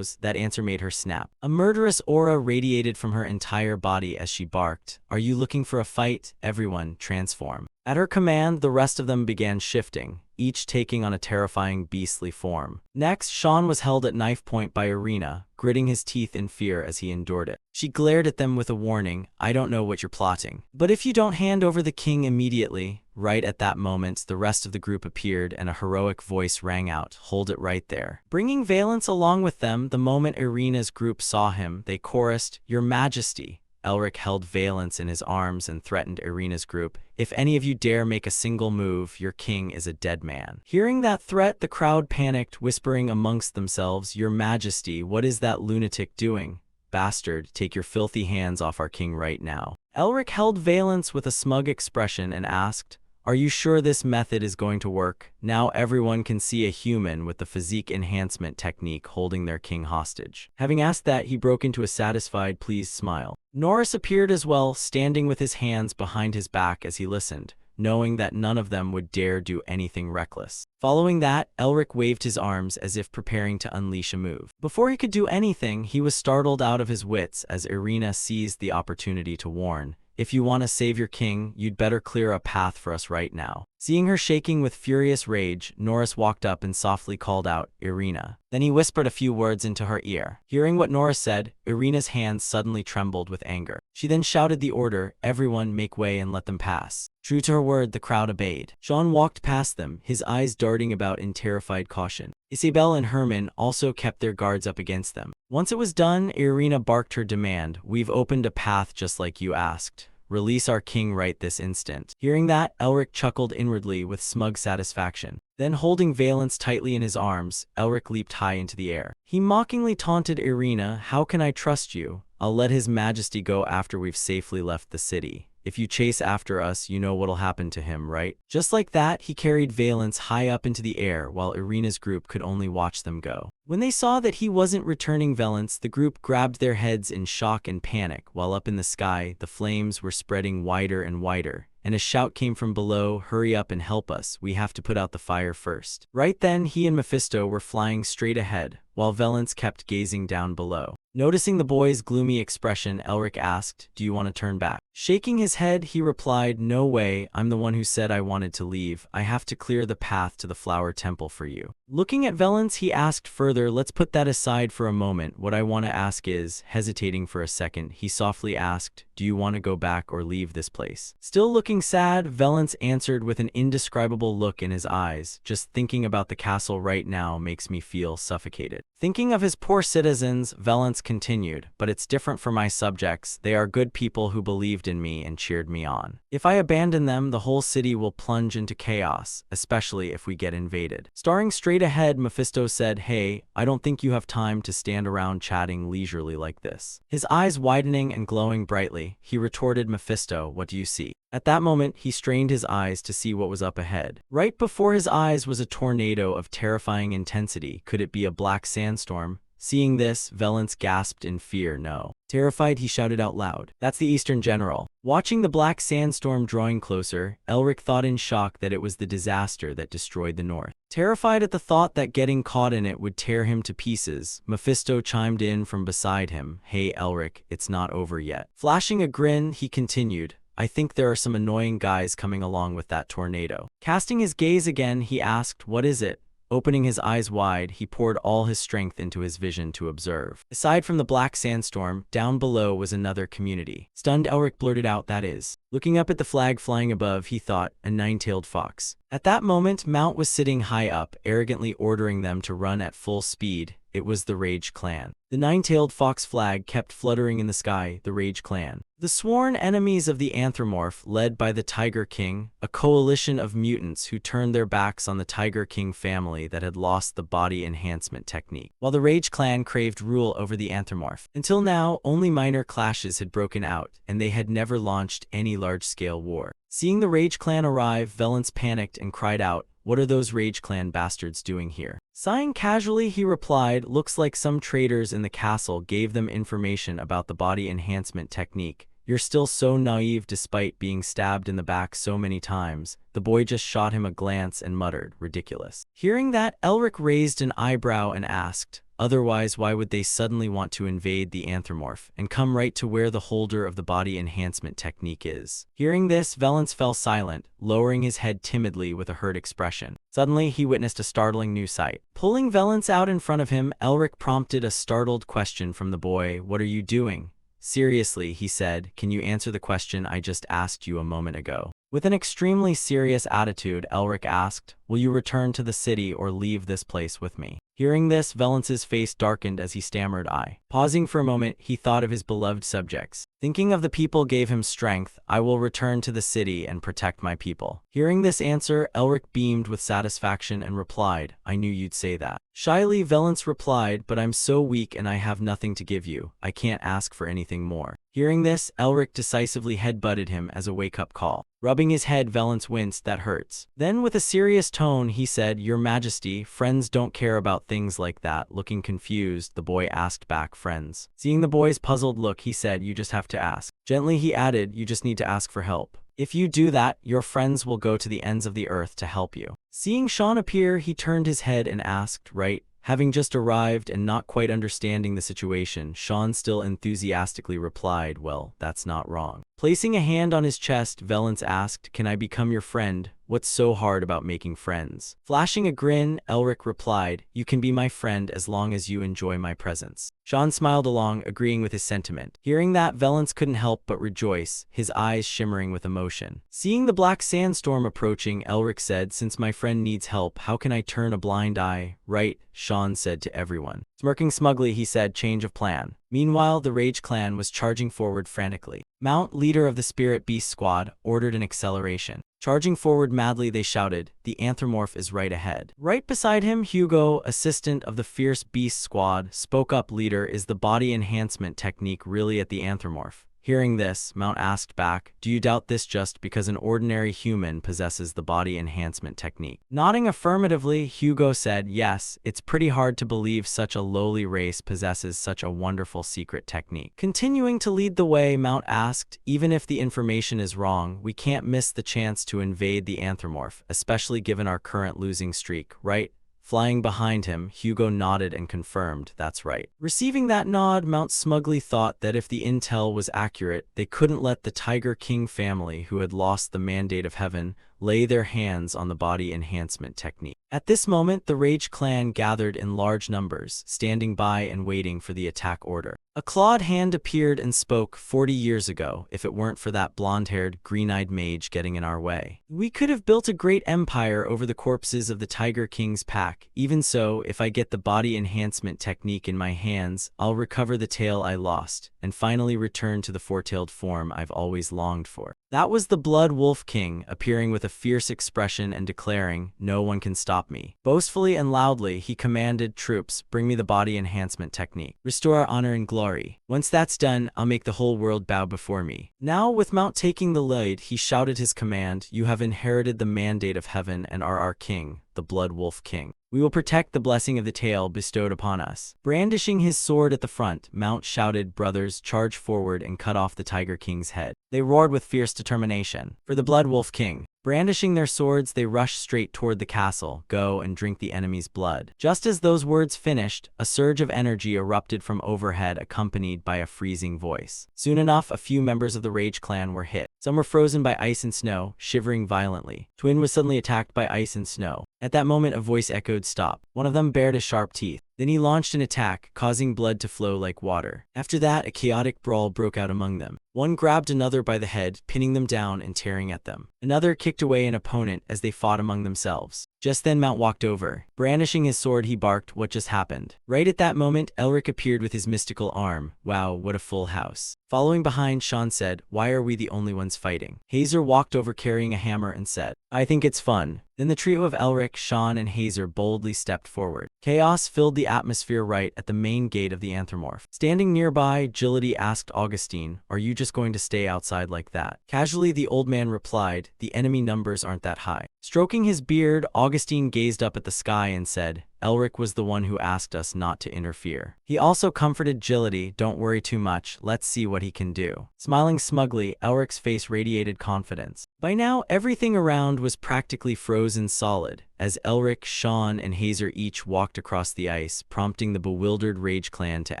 That answer made her snap. A murderous aura radiated from her entire body as she barked, are you looking for a fight? Everyone, transform. At her command, the rest of them began shifting, each taking on a terrifying beastly form. Next, Sean was held at knife point by Irina, gritting his teeth in fear as he endured it. She glared at them with a warning, I don't know what you're plotting, but if you don't hand over the king immediately. Right at that moment, the rest of the group appeared and a heroic voice rang out, hold it right there. Bringing Valence along with them, the moment Irina's group saw him, they chorused, Your Majesty. Elric held Valence in his arms and threatened Irina's group, if any of you dare make a single move, your king is a dead man. Hearing that threat, the crowd panicked, whispering amongst themselves, Your Majesty, what is that lunatic doing? Bastard, take your filthy hands off our king right now. Elric held Valence with a smug expression and asked, are you sure this method is going to work? Now everyone can see a human with the physique enhancement technique holding their king hostage. Having asked that, he broke into a satisfied, pleased smile. Norris appeared as well, standing with his hands behind his back as he listened, knowing that none of them would dare do anything reckless. Following that, Elric waved his arms as if preparing to unleash a move. Before he could do anything, he was startled out of his wits as Irina seized the opportunity to warn, if you want to save your king, you'd better clear a path for us right now. Seeing her shaking with furious rage, Norris walked up and softly called out, Irina. Then he whispered a few words into her ear. Hearing what Norris said, Irina's hands suddenly trembled with anger. She then shouted the order, everyone make way and let them pass. True to her word, the crowd obeyed. Sean walked past them, his eyes darting about in terrified caution. Isabel and Herman also kept their guards up against them. Once it was done, Irina barked her demand, we've opened a path just like you asked. Release our king right this instant. Hearing that, Elric chuckled inwardly with smug satisfaction. Then holding Valence tightly in his arms, Elric leaped high into the air. He mockingly taunted Irina, how can I trust you? I'll let his majesty go after we've safely left the city. If you chase after us, you know what'll happen to him, right? Just like that, he carried Valence high up into the air while Irina's group could only watch them go. When they saw that he wasn't returning Valence, the group grabbed their heads in shock and panic, while up in the sky, the flames were spreading wider and wider, and a shout came from below, hurry up and help us, we have to put out the fire first. Right then, he and Mephisto were flying straight ahead, while Valence kept gazing down below. Noticing the boy's gloomy expression, Elric asked, do you want to turn back? Shaking his head, he replied, no way, I'm the one who said I wanted to leave, I have to clear the path to the flower temple for you. Looking at Valence, he asked further, let's put that aside for a moment, what I want to ask is, hesitating for a second, he softly asked, do you want to go back or leave this place? Still looking sad, Valence answered with an indescribable look in his eyes, just thinking about the castle right now makes me feel suffocated. Thinking of his poor citizens, Valence continued, but it's different for my subjects, they are good people who believed in me and cheered me on. If I abandon them, the whole city will plunge into chaos, especially if we get invaded. Staring straight ahead, Mephisto said, hey, I don't think you have time to stand around chatting leisurely like this. His eyes widening and glowing brightly, he retorted, Mephisto, what do you see? At that moment, he strained his eyes to see what was up ahead. Right before his eyes was a tornado of terrifying intensity. Could it be a black sandstorm? Seeing this, Valence gasped in fear. No. Terrified, he shouted out loud, that's the Eastern General. Watching the black sandstorm drawing closer, Elric thought in shock that it was the disaster that destroyed the North. Terrified at the thought that getting caught in it would tear him to pieces, Mephisto chimed in from beside him, hey Elric, it's not over yet. Flashing a grin, he continued, I think there are some annoying guys coming along with that tornado. Casting his gaze again, he asked, what is it? Opening his eyes wide, he poured all his strength into his vision to observe. Aside from the black sandstorm, down below was another community. Stunned, Elric blurted out, that is. Looking up at the flag flying above, he thought, a nine-tailed fox. At that moment, Mount was sitting high up, arrogantly ordering them to run at full speed. It was the Rage Clan. The nine-tailed fox flag kept fluttering in the sky, the Rage Clan. The sworn enemies of the Anthropomorph, led by the Tiger King, a coalition of mutants who turned their backs on the Tiger King family that had lost the body enhancement technique, while the Rage Clan craved rule over the Anthropomorph. Until now, only minor clashes had broken out, and they had never launched any large-scale war. Seeing the Rage Clan arrive, Valence panicked and cried out, what are those Rage Clan bastards doing here? Sighing casually, he replied, looks like some traitors in the castle gave them information about the body enhancement technique. You're still so naive despite being stabbed in the back so many times. The boy just shot him a glance and muttered, ridiculous. Hearing that, Elric raised an eyebrow and asked, otherwise why would they suddenly want to invade the Anthropomorph and come right to where the holder of the body enhancement technique is? Hearing this, Valence fell silent, lowering his head timidly with a hurt expression. Suddenly, he witnessed a startling new sight. Pulling Valence out in front of him, Elric prompted a startled question from the boy, what are you doing? Seriously, he said, can you answer the question I just asked you a moment ago? With an extremely serious attitude, Elric asked, will you return to the city or leave this place with me? Hearing this, Valence's face darkened as he stammered, I. Pausing for a moment, he thought of his beloved subjects. Thinking of the people gave him strength, I will return to the city and protect my people. Hearing this answer, Elric beamed with satisfaction and replied, I knew you'd say that. Shyly, Valence replied, but I'm so weak and I have nothing to give you. I can't ask for anything more. Hearing this, Elric decisively headbutted him as a wake-up call. Rubbing his head, Valence winced, that hurts. Then with a serious tone, he said, Your Majesty, friends don't care about things like that. Looking confused, the boy asked back, friends. Seeing the boy's puzzled look, he said, you just have to ask. Gently, he added, you just need to ask for help. If you do that, your friends will go to the ends of the earth to help you. Seeing Sean appear, he turned his head and asked, right, Having just arrived and not quite understanding the situation, Sean still enthusiastically replied, "Well, that's not wrong." Placing a hand on his chest, Valance asked, "Can I become your friend? What's so hard about making friends?" Flashing a grin, Elric replied, "You can be my friend as long as you enjoy my presence." Sean smiled along, agreeing with his sentiment. Hearing that, Valance couldn't help but rejoice, his eyes shimmering with emotion. Seeing the black sandstorm approaching, Elric said, "Since my friend needs help, how can I turn a blind eye?" "Right," Sean said to everyone. Smirking smugly, he said, "Change of plan." Meanwhile, the Rage clan was charging forward frantically. Mount, leader of the Spirit Beast squad, ordered an acceleration. Charging forward madly, they shouted, "The Anthropomorph is right ahead." Right beside him, Hugo, assistant of the Fierce Beast squad, spoke up, "Leader, is the body enhancement technique really at the Anthropomorph?" Hearing this, Mount asked back, "Do you doubt this just because an ordinary human possesses the body enhancement technique?" Nodding affirmatively, Hugo said, "Yes, it's pretty hard to believe such a lowly race possesses such a wonderful secret technique." Continuing to lead the way, Mount asked, "Even if the information is wrong, we can't miss the chance to invade the Anthropomorph, especially given our current losing streak, right?" Flying behind him, Hugo nodded and confirmed, "That's right." Receiving that nod, Mount smugly thought that if the intel was accurate, they couldn't let the Tiger King family, who had lost the mandate of heaven, lay their hands on the body enhancement technique. At this moment, the Rage clan gathered in large numbers, standing by and waiting for the attack order. A clawed hand appeared and spoke, 40 years ago, if it weren't for that blonde-haired, green-eyed mage getting in our way, we could have built a great empire over the corpses of the Tiger King's pack. Even so, if I get the body enhancement technique in my hands, I'll recover the tail I lost, and finally return to the four-tailed form I've always longed for." That was the Blood Wolf King, appearing with a fierce expression and declaring, "No one can stop me." Boastfully and loudly, he commanded, "Troops, bring me the body enhancement technique. Restore our honor and glory. Once that's done, I'll make the whole world bow before me." Now, with Mount taking the lead, he shouted his command, "You have inherited the mandate of heaven and are our king, the Blood Wolf King. We will protect the blessing of the tail bestowed upon us." Brandishing his sword at the front, Mount shouted, "Brothers, charge forward and cut off the Tiger King's head." They roared with fierce determination. For the Blood Wolf King. Brandishing their swords, they rushed straight toward the castle. "Go and drink the enemy's blood." Just as those words finished, a surge of energy erupted from overhead, accompanied by a freezing voice. Soon enough, a few members of the Rage clan were hit. Some were frozen by ice and snow, shivering violently. Twin was suddenly attacked by ice and snow. At that moment, a voice echoed, "Stop." One of them bared his sharp teeth. Then he launched an attack, causing blood to flow like water. After that, a chaotic brawl broke out among them. One grabbed another by the head, pinning them down and tearing at them. Another kicked away an opponent as they fought among themselves. Just then Mount walked over. Brandishing his sword, he barked, "What just happened?" Right at that moment, Elric appeared with his mystical arm. "Wow, what a full house." Following behind, Sean said, "Why are we the only ones fighting?" Hazer walked over carrying a hammer and said, "I think it's fun." Then the trio of Elric, Sean, and Hazer boldly stepped forward. Chaos filled the atmosphere right at the main gate of the Anthropomorph. Standing nearby, Agility asked Augustine, "Are you just going to stay outside like that?" Casually, the old man replied, "The enemy numbers aren't that high." Stroking his beard, Augustine gazed up at the sky and said, "Elric was the one who asked us not to interfere." He also comforted Agility, "Don't worry too much, let's see what he can do." Smiling smugly, Elric's face radiated confidence. By now, everything around was practically frozen solid, as Elric, Sean, and Hazer each walked across the ice, prompting the bewildered Rage clan to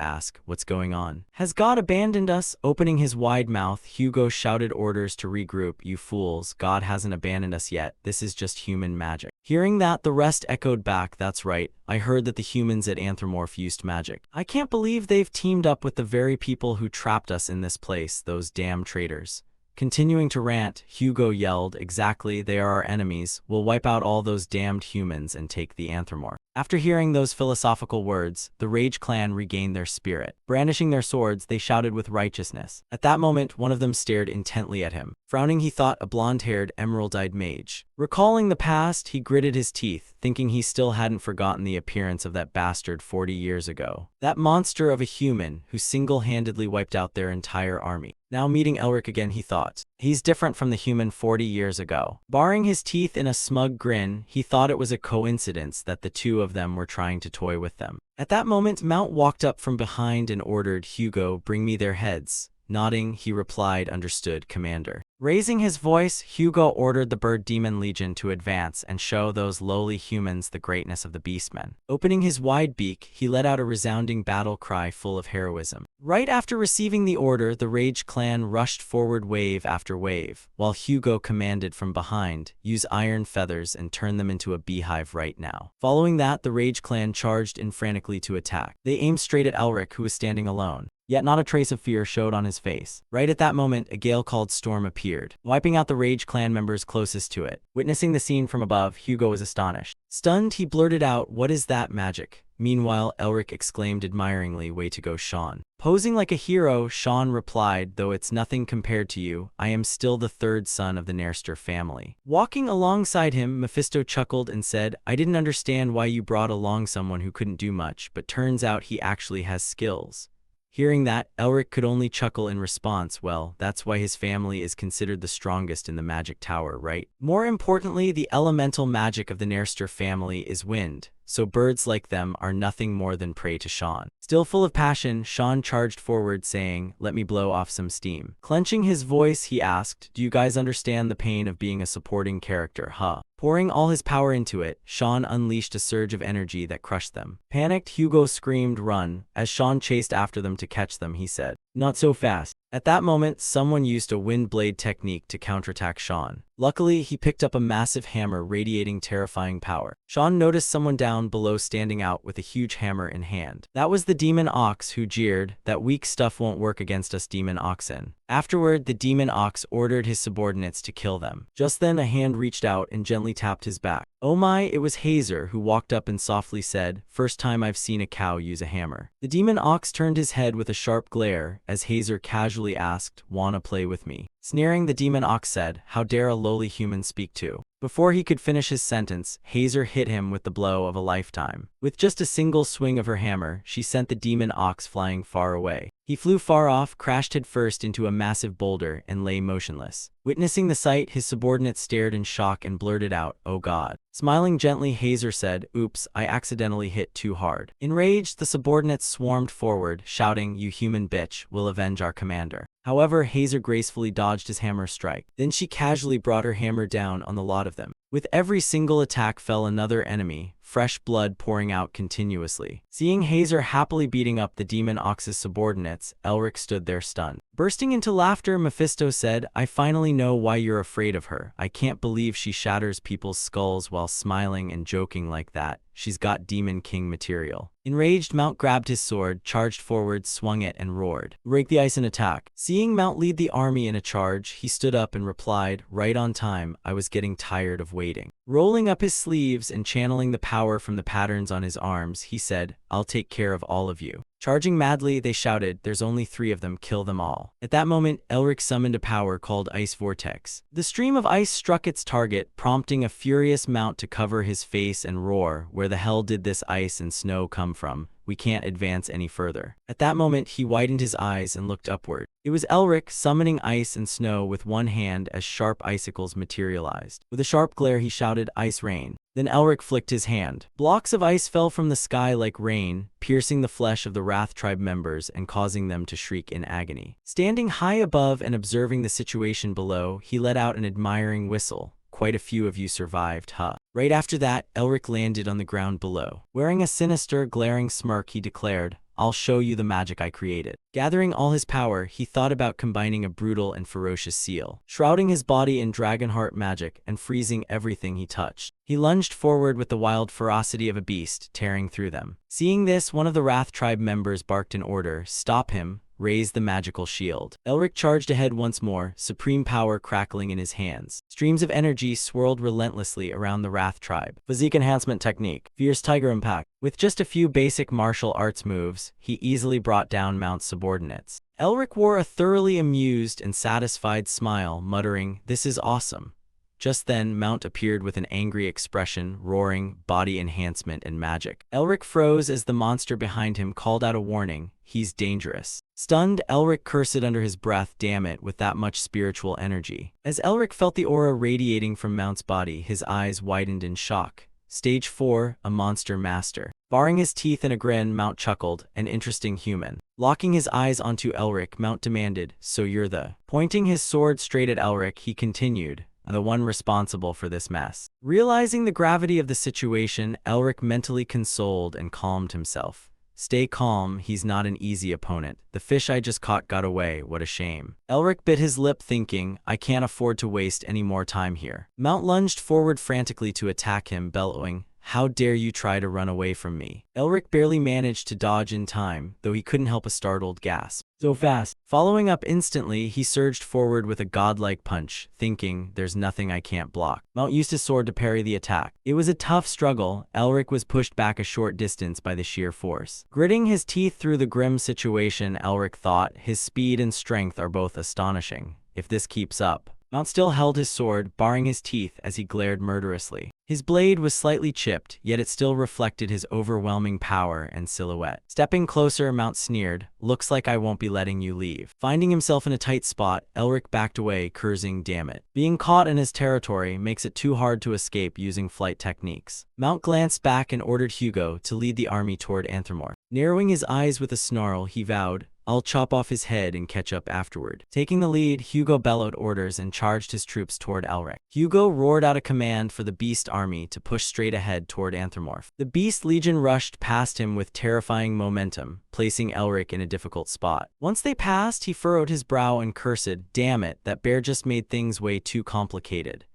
ask, "What's going on? Has God abandoned us?" Opening his wide mouth, Hugo shouted orders to regroup. "You fools, God hasn't abandoned us yet, this is just human magic." Hearing that, the rest echoed back, "That's right, I heard that the humans at Anthropomorph used magic. I can't believe they've teamed up with the very people who trapped us in this place, those damn traitors." Continuing to rant, Hugo yelled, "Exactly, they are our enemies. We'll wipe out all those damned humans and take the Anthropomorph." After hearing those philosophical words, the Rage clan regained their spirit. Brandishing their swords, they shouted with righteousness. At that moment, one of them stared intently at him. Frowning, he thought, a blonde-haired, emerald-eyed mage. Recalling the past, he gritted his teeth, thinking he still hadn't forgotten the appearance of that bastard 40 years ago. That monster of a human who single-handedly wiped out their entire army. Now meeting Elric again, he thought, he's different from the human 40 years ago. Baring his teeth in a smug grin, he thought it was a coincidence that the two of them were trying to toy with them. At that moment, Mount walked up from behind and ordered, "Hugo, bring me their heads." Nodding, he replied, "Understood, Commander." Raising his voice, Hugo ordered the Bird Demon Legion to advance and show those lowly humans the greatness of the beastmen. Opening his wide beak, he let out a resounding battle cry full of heroism. Right after receiving the order, the Rage clan rushed forward wave after wave, while Hugo commanded from behind, "Use iron feathers and turn them into a beehive right now." Following that, the Rage clan charged in frantically to attack. They aimed straight at Elric, who was standing alone. Yet not a trace of fear showed on his face. Right at that moment, a gale-called storm appeared, wiping out the Rage clan members closest to it. Witnessing the scene from above, Hugo was astonished. Stunned, he blurted out, "What is that magic?" Meanwhile, Elric exclaimed admiringly, "Way to go, Sean." Posing like a hero, Sean replied, "Though it's nothing compared to you, I am still the third son of the Nerster family." Walking alongside him, Mephisto chuckled and said, "I didn't understand why you brought along someone who couldn't do much, but turns out he actually has skills." Hearing that, Elric could only chuckle in response. "Well, that's why his family is considered the strongest in the magic tower, right?" More importantly, the elemental magic of the Nerster family is wind, so birds like them are nothing more than prey to Sean. Still full of passion, Sean charged forward saying, "Let me blow off some steam." Clenching his voice, he asked, "Do you guys understand the pain of being a supporting character, huh?" Pouring all his power into it, Sean unleashed a surge of energy that crushed them. Panicked, Hugo screamed, "Run!" As Sean chased after them to catch them, he said, "Not so fast." At that moment, someone used a wind blade technique to counterattack Sean. Luckily, he picked up a massive hammer radiating terrifying power. Sean noticed someone down below standing out with a huge hammer in hand. That was the demon ox, who jeered, "That weak stuff won't work against us demon oxen." Afterward, the demon ox ordered his subordinates to kill them. Just then, a hand reached out and gently tapped his back. Oh my, it was Hazer, who walked up and softly said, "First time I've seen a cow use a hammer." The demon ox turned his head with a sharp glare as Hazer casually asked, "Wanna play with me?" Sneering, the demon ox said, "How dare a lowly human speak to?" Before he could finish his sentence, Hazer hit him with the blow of a lifetime. With just a single swing of her hammer, she sent the demon ox flying far away. He flew far off, crashed headfirst into a massive boulder, and lay motionless. Witnessing the sight, his subordinates stared in shock and blurted out, "Oh God." Smiling gently, Hazer said, "Oops, I accidentally hit too hard." Enraged, the subordinates swarmed forward, shouting, "You human bitch, we'll avenge our commander." However, Hazer gracefully dodged his hammer strike. Then she casually brought her hammer down on the lot of them. With every single attack fell another enemy, fresh blood pouring out continuously. Seeing Hazer happily beating up the demon ox's subordinates, Elric stood there stunned. Bursting into laughter, Mephisto said, "I finally know why you're afraid of her. I can't believe she shatters people's skulls while smiling and joking like that. She's got Demon King material." Enraged, Mount grabbed his sword, charged forward, swung it, and roared, "Break the ice and attack." Seeing Mount lead the army in a charge, he stood up and replied, "Right on time, I was getting tired of waiting." Rolling up his sleeves and channeling the power from the patterns on his arms, he said, "I'll take care of all of you." Charging madly, they shouted, "There's only 3 of them, kill them all." At that moment, Elric summoned a power called Ice Vortex. The stream of ice struck its target, prompting a furious Mount to cover his face and roar, "Where the hell did this ice and snow come from? We can't advance any further." At that moment, he widened his eyes and looked upward. It was Elric summoning ice and snow with one hand as sharp icicles materialized. With a sharp glare, he shouted, "Ice rain." Then Elric flicked his hand. Blocks of ice fell from the sky like rain, piercing the flesh of the Wrath tribe members and causing them to shriek in agony. Standing high above and observing the situation below, he let out an admiring whistle. "Quite a few of you survived, huh?" Right after that, Elric landed on the ground below. Wearing a sinister, glaring smirk, he declared, "I'll show you the magic I created." Gathering all his power, he thought about combining a brutal and ferocious seal, shrouding his body in Dragonheart magic and freezing everything he touched. He lunged forward with the wild ferocity of a beast, tearing through them. Seeing this, one of the Wrath tribe members barked an order, "Stop him. Raise the magical shield." Elric charged ahead once more, supreme power crackling in his hands. Streams of energy swirled relentlessly around the Wrath tribe. Physique enhancement technique. Fierce tiger impact. With just a few basic martial arts moves, he easily brought down Mount's subordinates. Elric wore a thoroughly amused and satisfied smile, muttering, "This is awesome." Just then, Mount appeared with an angry expression, roaring, "Body enhancement and magic." Elric froze as the monster behind him called out a warning, "He's dangerous." Stunned, Elric cursed under his breath, "Damn it, with that much spiritual energy." As Elric felt the aura radiating from Mount's body, his eyes widened in shock. Stage 4, a monster master. Barring his teeth in a grin, Mount chuckled, an interesting human. Locking his eyes onto Elric, Mount demanded, so you're the... Pointing his sword straight at Elric, he continued, the one responsible for this mess. Realizing the gravity of the situation, Elric mentally consoled and calmed himself. Stay calm, he's not an easy opponent. The fish I just caught got away, what a shame. Elric bit his lip thinking, I can't afford to waste any more time here. Mount lunged forward frantically to attack him, bellowing, how dare you try to run away from me? Elric barely managed to dodge in time, though he couldn't help a startled gasp. So fast. Following up instantly, he surged forward with a godlike punch, thinking, there's nothing I can't block. Mount used his sword to parry the attack. It was a tough struggle. Elric was pushed back a short distance by the sheer force. Gritting his teeth through the grim situation, Elric thought, his speed and strength are both astonishing. If this keeps up. Mount still held his sword, baring his teeth as he glared murderously. His blade was slightly chipped, yet it still reflected his overwhelming power and silhouette. Stepping closer, Mount sneered, looks like I won't be letting you leave. Finding himself in a tight spot, Elric backed away, cursing, damn it. Being caught in his territory makes it too hard to escape using flight techniques. Mount glanced back and ordered Hugo to lead the army toward Anthromorph. Narrowing his eyes with a snarl, he vowed, I'll chop off his head and catch up afterward. Taking the lead, Hugo bellowed orders and charged his troops toward Elric. Hugo roared out a command for the Beast Army to push straight ahead toward Anthromorph. The Beast Legion rushed past him with terrifying momentum, placing Elric in a difficult spot. Once they passed, he furrowed his brow and cursed, damn it, that bear just made things way too complicated.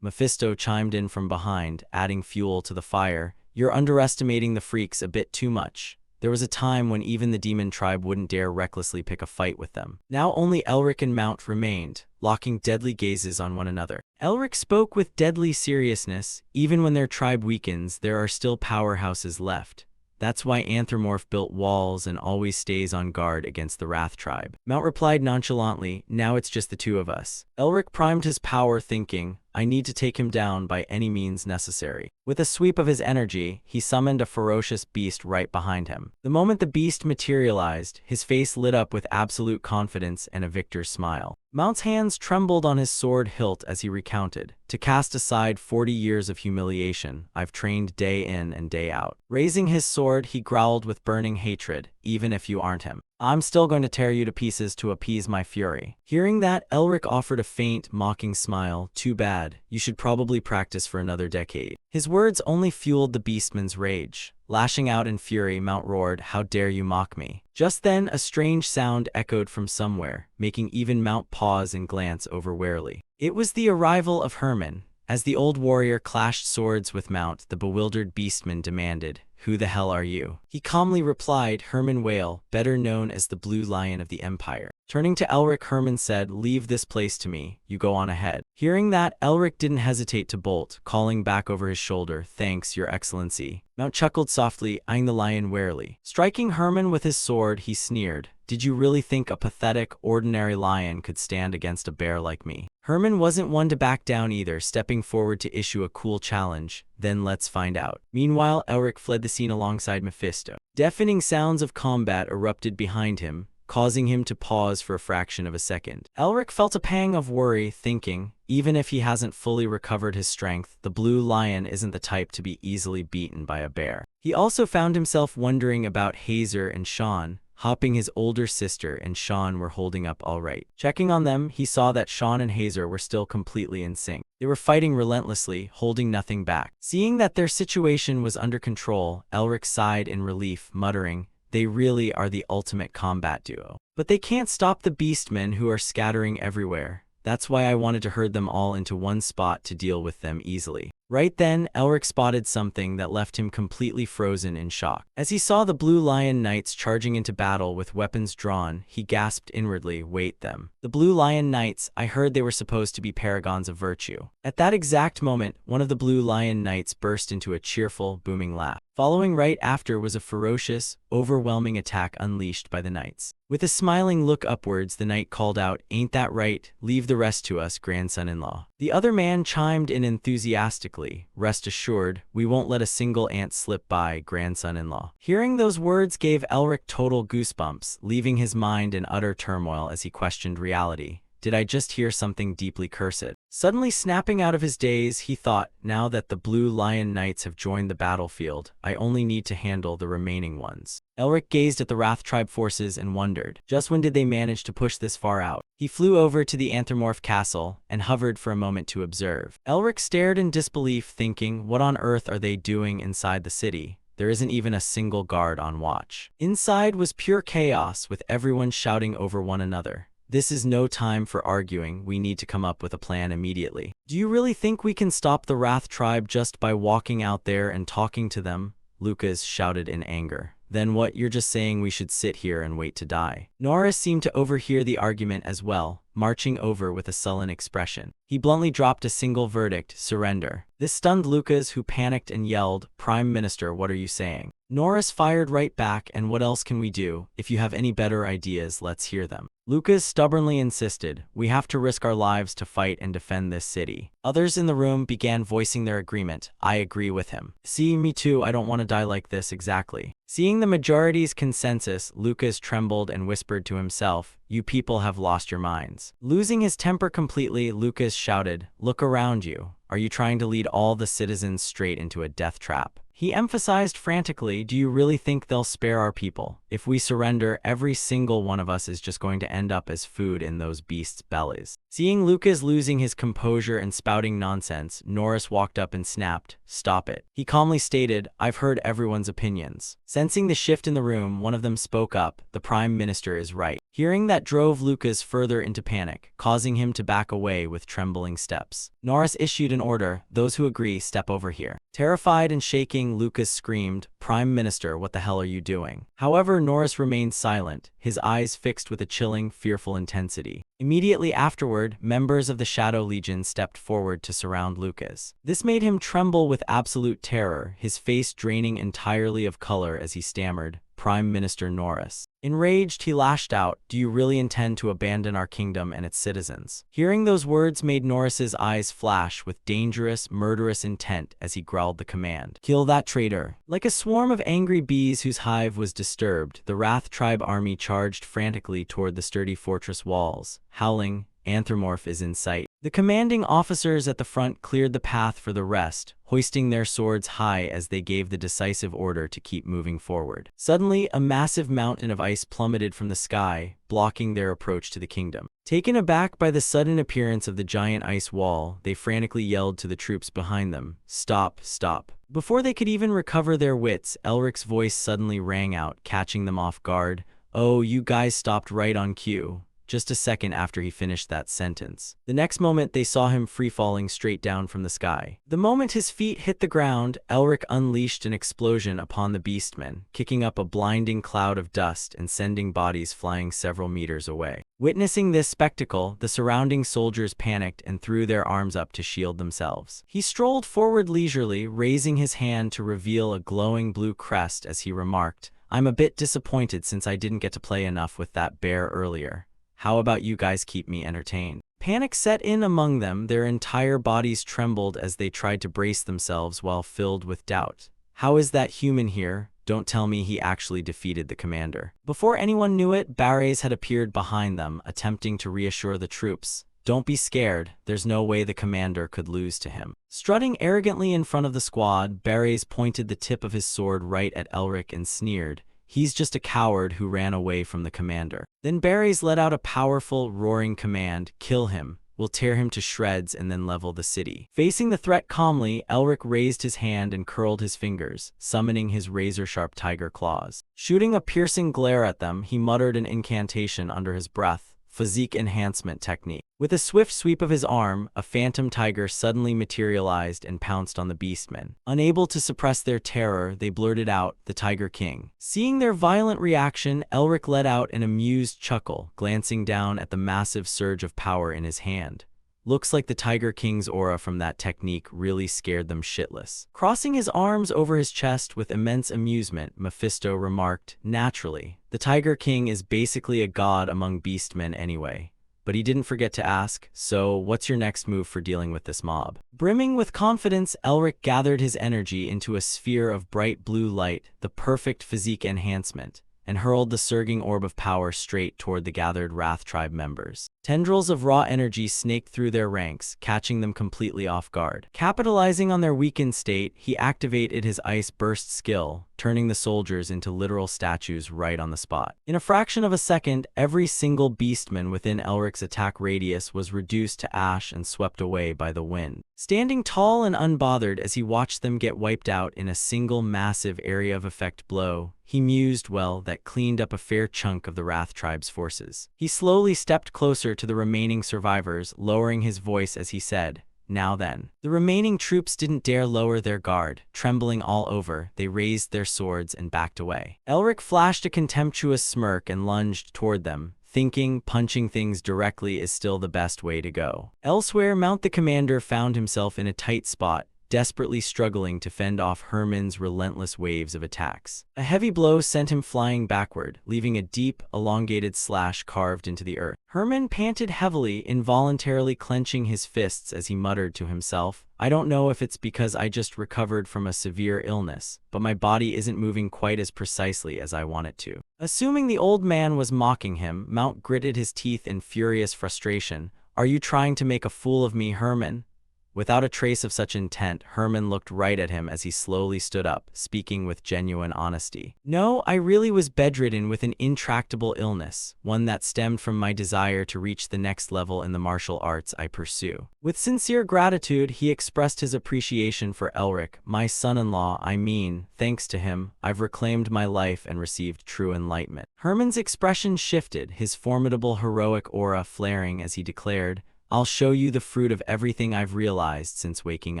Mephisto chimed in from behind, adding fuel to the fire. You're underestimating the freaks a bit too much. There was a time when even the demon tribe wouldn't dare recklessly pick a fight with them. Now only Elric and Mount remained, locking deadly gazes on one another. Elric spoke with deadly seriousness, even when their tribe weakens, there are still powerhouses left. That's why Anthromorph built walls and always stays on guard against the Wrath tribe. Mount replied nonchalantly, now it's just the two of us. Elric primed his power thinking, I need to take him down by any means necessary. With a sweep of his energy, he summoned a ferocious beast right behind him. The moment the beast materialized, his face lit up with absolute confidence and a victor's smile. Mount's hands trembled on his sword hilt as he recounted, to cast aside 40 years of humiliation, I've trained day in and day out. Raising his sword, he growled with burning hatred, even if you aren't him. I'm still going to tear you to pieces to appease my fury. Hearing that, Elric offered a faint, mocking smile. Too bad. You should probably practice for another decade. His words only fueled the beastman's rage. Lashing out in fury, Mount roared, how dare you mock me? Just then, a strange sound echoed from somewhere, making even Mount pause and glance over warily. It was the arrival of Herman. As the old warrior clashed swords with Mount, the bewildered beastman demanded, who the hell are you? He calmly replied, Herman Whale, better known as the Blue Lion of the Empire. Turning to Elric, Herman said, leave this place to me, you go on ahead. Hearing that, Elric didn't hesitate to bolt, calling back over his shoulder, thanks, your excellency. Mount chuckled softly, eyeing the lion warily. Striking Herman with his sword, he sneered, did you really think a pathetic, ordinary lion could stand against a bear like me? Herman wasn't one to back down either, stepping forward to issue a cool challenge. Then let's find out. Meanwhile, Elric fled the scene alongside Mephisto. Deafening sounds of combat erupted behind him, causing him to pause for a fraction of a second. Elric felt a pang of worry, thinking, even if he hasn't fully recovered his strength, the Blue Lion isn't the type to be easily beaten by a bear. He also found himself wondering about Hazer and Sean. Hopping, his older sister and Sean were holding up all right. Checking on them, he saw that Sean and Hazer were still completely in sync. They were fighting relentlessly, holding nothing back. Seeing that their situation was under control, Elric sighed in relief, muttering, they really are the ultimate combat duo. But they can't stop the beastmen who are scattering everywhere. That's why I wanted to herd them all into one spot to deal with them easily. Right then, Elric spotted something that left him completely frozen in shock. As he saw the Blue Lion Knights charging into battle with weapons drawn, he gasped inwardly, wait, them. The Blue Lion Knights, I heard they were supposed to be paragons of virtue. At that exact moment, one of the Blue Lion Knights burst into a cheerful, booming laugh. Following right after was a ferocious, overwhelming attack unleashed by the knights. With a smiling look upwards, the knight called out, ain't that right? Leave the rest to us, grandson-in-law. The other man chimed in enthusiastically, rest assured, we won't let a single ant slip by, grandson-in-law. Hearing those words gave Elric total goosebumps, leaving his mind in utter turmoil as he questioned reality. did I just hear something deeply cursed? Suddenly snapping out of his daze, he thought, now that the Blue Lion Knights have joined the battlefield, I only need to handle the remaining ones. Elric gazed at the Wrath Tribe forces and wondered, just when did they manage to push this far out? He flew over to the Anthropomorph castle and hovered for a moment to observe. Elric stared in disbelief, thinking, what on earth are they doing inside the city? There isn't even a single guard on watch. Inside was pure chaos, with everyone shouting over one another. This is no time for arguing, we need to come up with a plan immediately. Do you really think we can stop the Wrath Tribe just by walking out there and talking to them? Lucas shouted in anger. Then what, you're just saying we should sit here and wait to die? Norris seemed to overhear the argument as well, marching over with a sullen expression. He bluntly dropped a single verdict, surrender. This stunned Lucas, who panicked and yelled, Prime Minister, what are you saying? Norris fired right back, and what else can we do? If you have any better ideas, let's hear them. Lucas stubbornly insisted, we have to risk our lives to fight and defend this city. Others in the room began voicing their agreement. I agree with him. See, me too, I don't want to die like this exactly. Seeing the majority's consensus, Lucas trembled and whispered to himself, you people have lost your minds. Losing his temper completely, Lucas shouted, look around you. Are you trying to lead all the citizens straight into a death trap? He emphasized frantically, do you really think they'll spare our people? If we surrender, every single one of us is just going to end up as food in those beasts' bellies. Seeing Lucas losing his composure and spouting nonsense, Norris walked up and snapped, stop it. He calmly stated, I've heard everyone's opinions. Sensing the shift in the room, one of them spoke up, the Prime Minister is right. Hearing that drove Lucas further into panic, causing him to back away with trembling steps. Norris issued an order, those who agree, step over here. Terrified and shaking, Lucas screamed, Prime Minister, what the hell are you doing? However, Norris remained silent, his eyes fixed with a chilling, fearful intensity. Immediately afterward, members of the Shadow Legion stepped forward to surround Lucas. This made him tremble with absolute terror, his face draining entirely of color as he stammered, Prime Minister Norris. Enraged, he lashed out, do you really intend to abandon our kingdom and its citizens? Hearing those words made Norris's eyes flash with dangerous, murderous intent as he growled the command. Kill that traitor. Like a swarm of angry bees whose hive was disturbed, the Wrath Tribe army charged frantically toward the sturdy fortress walls, howling, Anthropomorph is in sight. The commanding officers at the front cleared the path for the rest, hoisting their swords high as they gave the decisive order to keep moving forward. Suddenly, a massive mountain of ice plummeted from the sky, blocking their approach to the kingdom. Taken aback by the sudden appearance of the giant ice wall, they frantically yelled to the troops behind them, stop, stop. Before they could even recover their wits, Elric's voice suddenly rang out, catching them off guard. Oh, you guys stopped right on cue. Just a second after he finished that sentence. The next moment, they saw him free-falling straight down from the sky. The moment his feet hit the ground, Elric unleashed an explosion upon the beastmen, kicking up a blinding cloud of dust and sending bodies flying several meters away. Witnessing this spectacle, the surrounding soldiers panicked and threw their arms up to shield themselves. He strolled forward leisurely, raising his hand to reveal a glowing blue crest as he remarked, I'm a bit disappointed since I didn't get to play enough with that bear earlier. How about you guys keep me entertained? Panic set in among them, their entire bodies trembled as they tried to brace themselves while filled with doubt. How is that human here? Don't tell me he actually defeated the commander. Before anyone knew it, Barres had appeared behind them, attempting to reassure the troops. Don't be scared, there's no way the commander could lose to him. Strutting arrogantly in front of the squad, Barres pointed the tip of his sword right at Elric and sneered, he's just a coward who ran away from the commander. Then Barres let out a powerful, roaring command, kill him. We'll tear him to shreds and then level the city. Facing the threat calmly, Elric raised his hand and curled his fingers, summoning his razor-sharp tiger claws. Shooting a piercing glare at them, he muttered an incantation under his breath, physique enhancement technique. With a swift sweep of his arm, a phantom tiger suddenly materialized and pounced on the beastmen. Unable to suppress their terror, they blurted out, the Tiger King. Seeing their violent reaction, Elric let out an amused chuckle, glancing down at the massive surge of power in his hand. Looks like the Tiger King's aura from that technique really scared them shitless. Crossing his arms over his chest with immense amusement, Mephisto remarked, naturally, the Tiger King is basically a god among beastmen anyway. But he didn't forget to ask, so what's your next move for dealing with this mob? Brimming with confidence, Elric gathered his energy into a sphere of bright blue light, the perfect physique enhancement, and hurled the surging orb of power straight toward the gathered Wrath Tribe members. Tendrils of raw energy snaked through their ranks, catching them completely off guard. Capitalizing on their weakened state, he activated his Ice Burst skill, turning the soldiers into literal statues right on the spot. In a fraction of a second, every single beastman within Elric's attack radius was reduced to ash and swept away by the wind. Standing tall and unbothered as he watched them get wiped out in a single massive area of effect blow, he mused, well, that cleaned up a fair chunk of the Wrath Tribe's forces. He slowly stepped closer to the remaining survivors, lowering his voice as he said, "Now then." The remaining troops didn't dare lower their guard. Trembling all over, they raised their swords and backed away. Elric flashed a contemptuous smirk and lunged toward them, thinking punching things directly is still the best way to go. Elsewhere, Mount the Commander found himself in a tight spot, desperately struggling to fend off Herman's relentless waves of attacks. A heavy blow sent him flying backward, leaving a deep, elongated slash carved into the earth. Herman panted heavily, involuntarily clenching his fists as he muttered to himself, "I don't know if it's because I just recovered from a severe illness, but my body isn't moving quite as precisely as I want it to." Assuming the old man was mocking him, Mount gritted his teeth in furious frustration. "Are you trying to make a fool of me, Herman?" Without a trace of such intent, Herman looked right at him as he slowly stood up, speaking with genuine honesty. "No, I really was bedridden with an intractable illness, one that stemmed from my desire to reach the next level in the martial arts I pursue." With sincere gratitude, he expressed his appreciation for Elric, "My son-in-law, I mean, thanks to him, I've reclaimed my life and received true enlightenment." Herman's expression shifted, his formidable heroic aura flaring as he declared, "I'll show you the fruit of everything I've realized since waking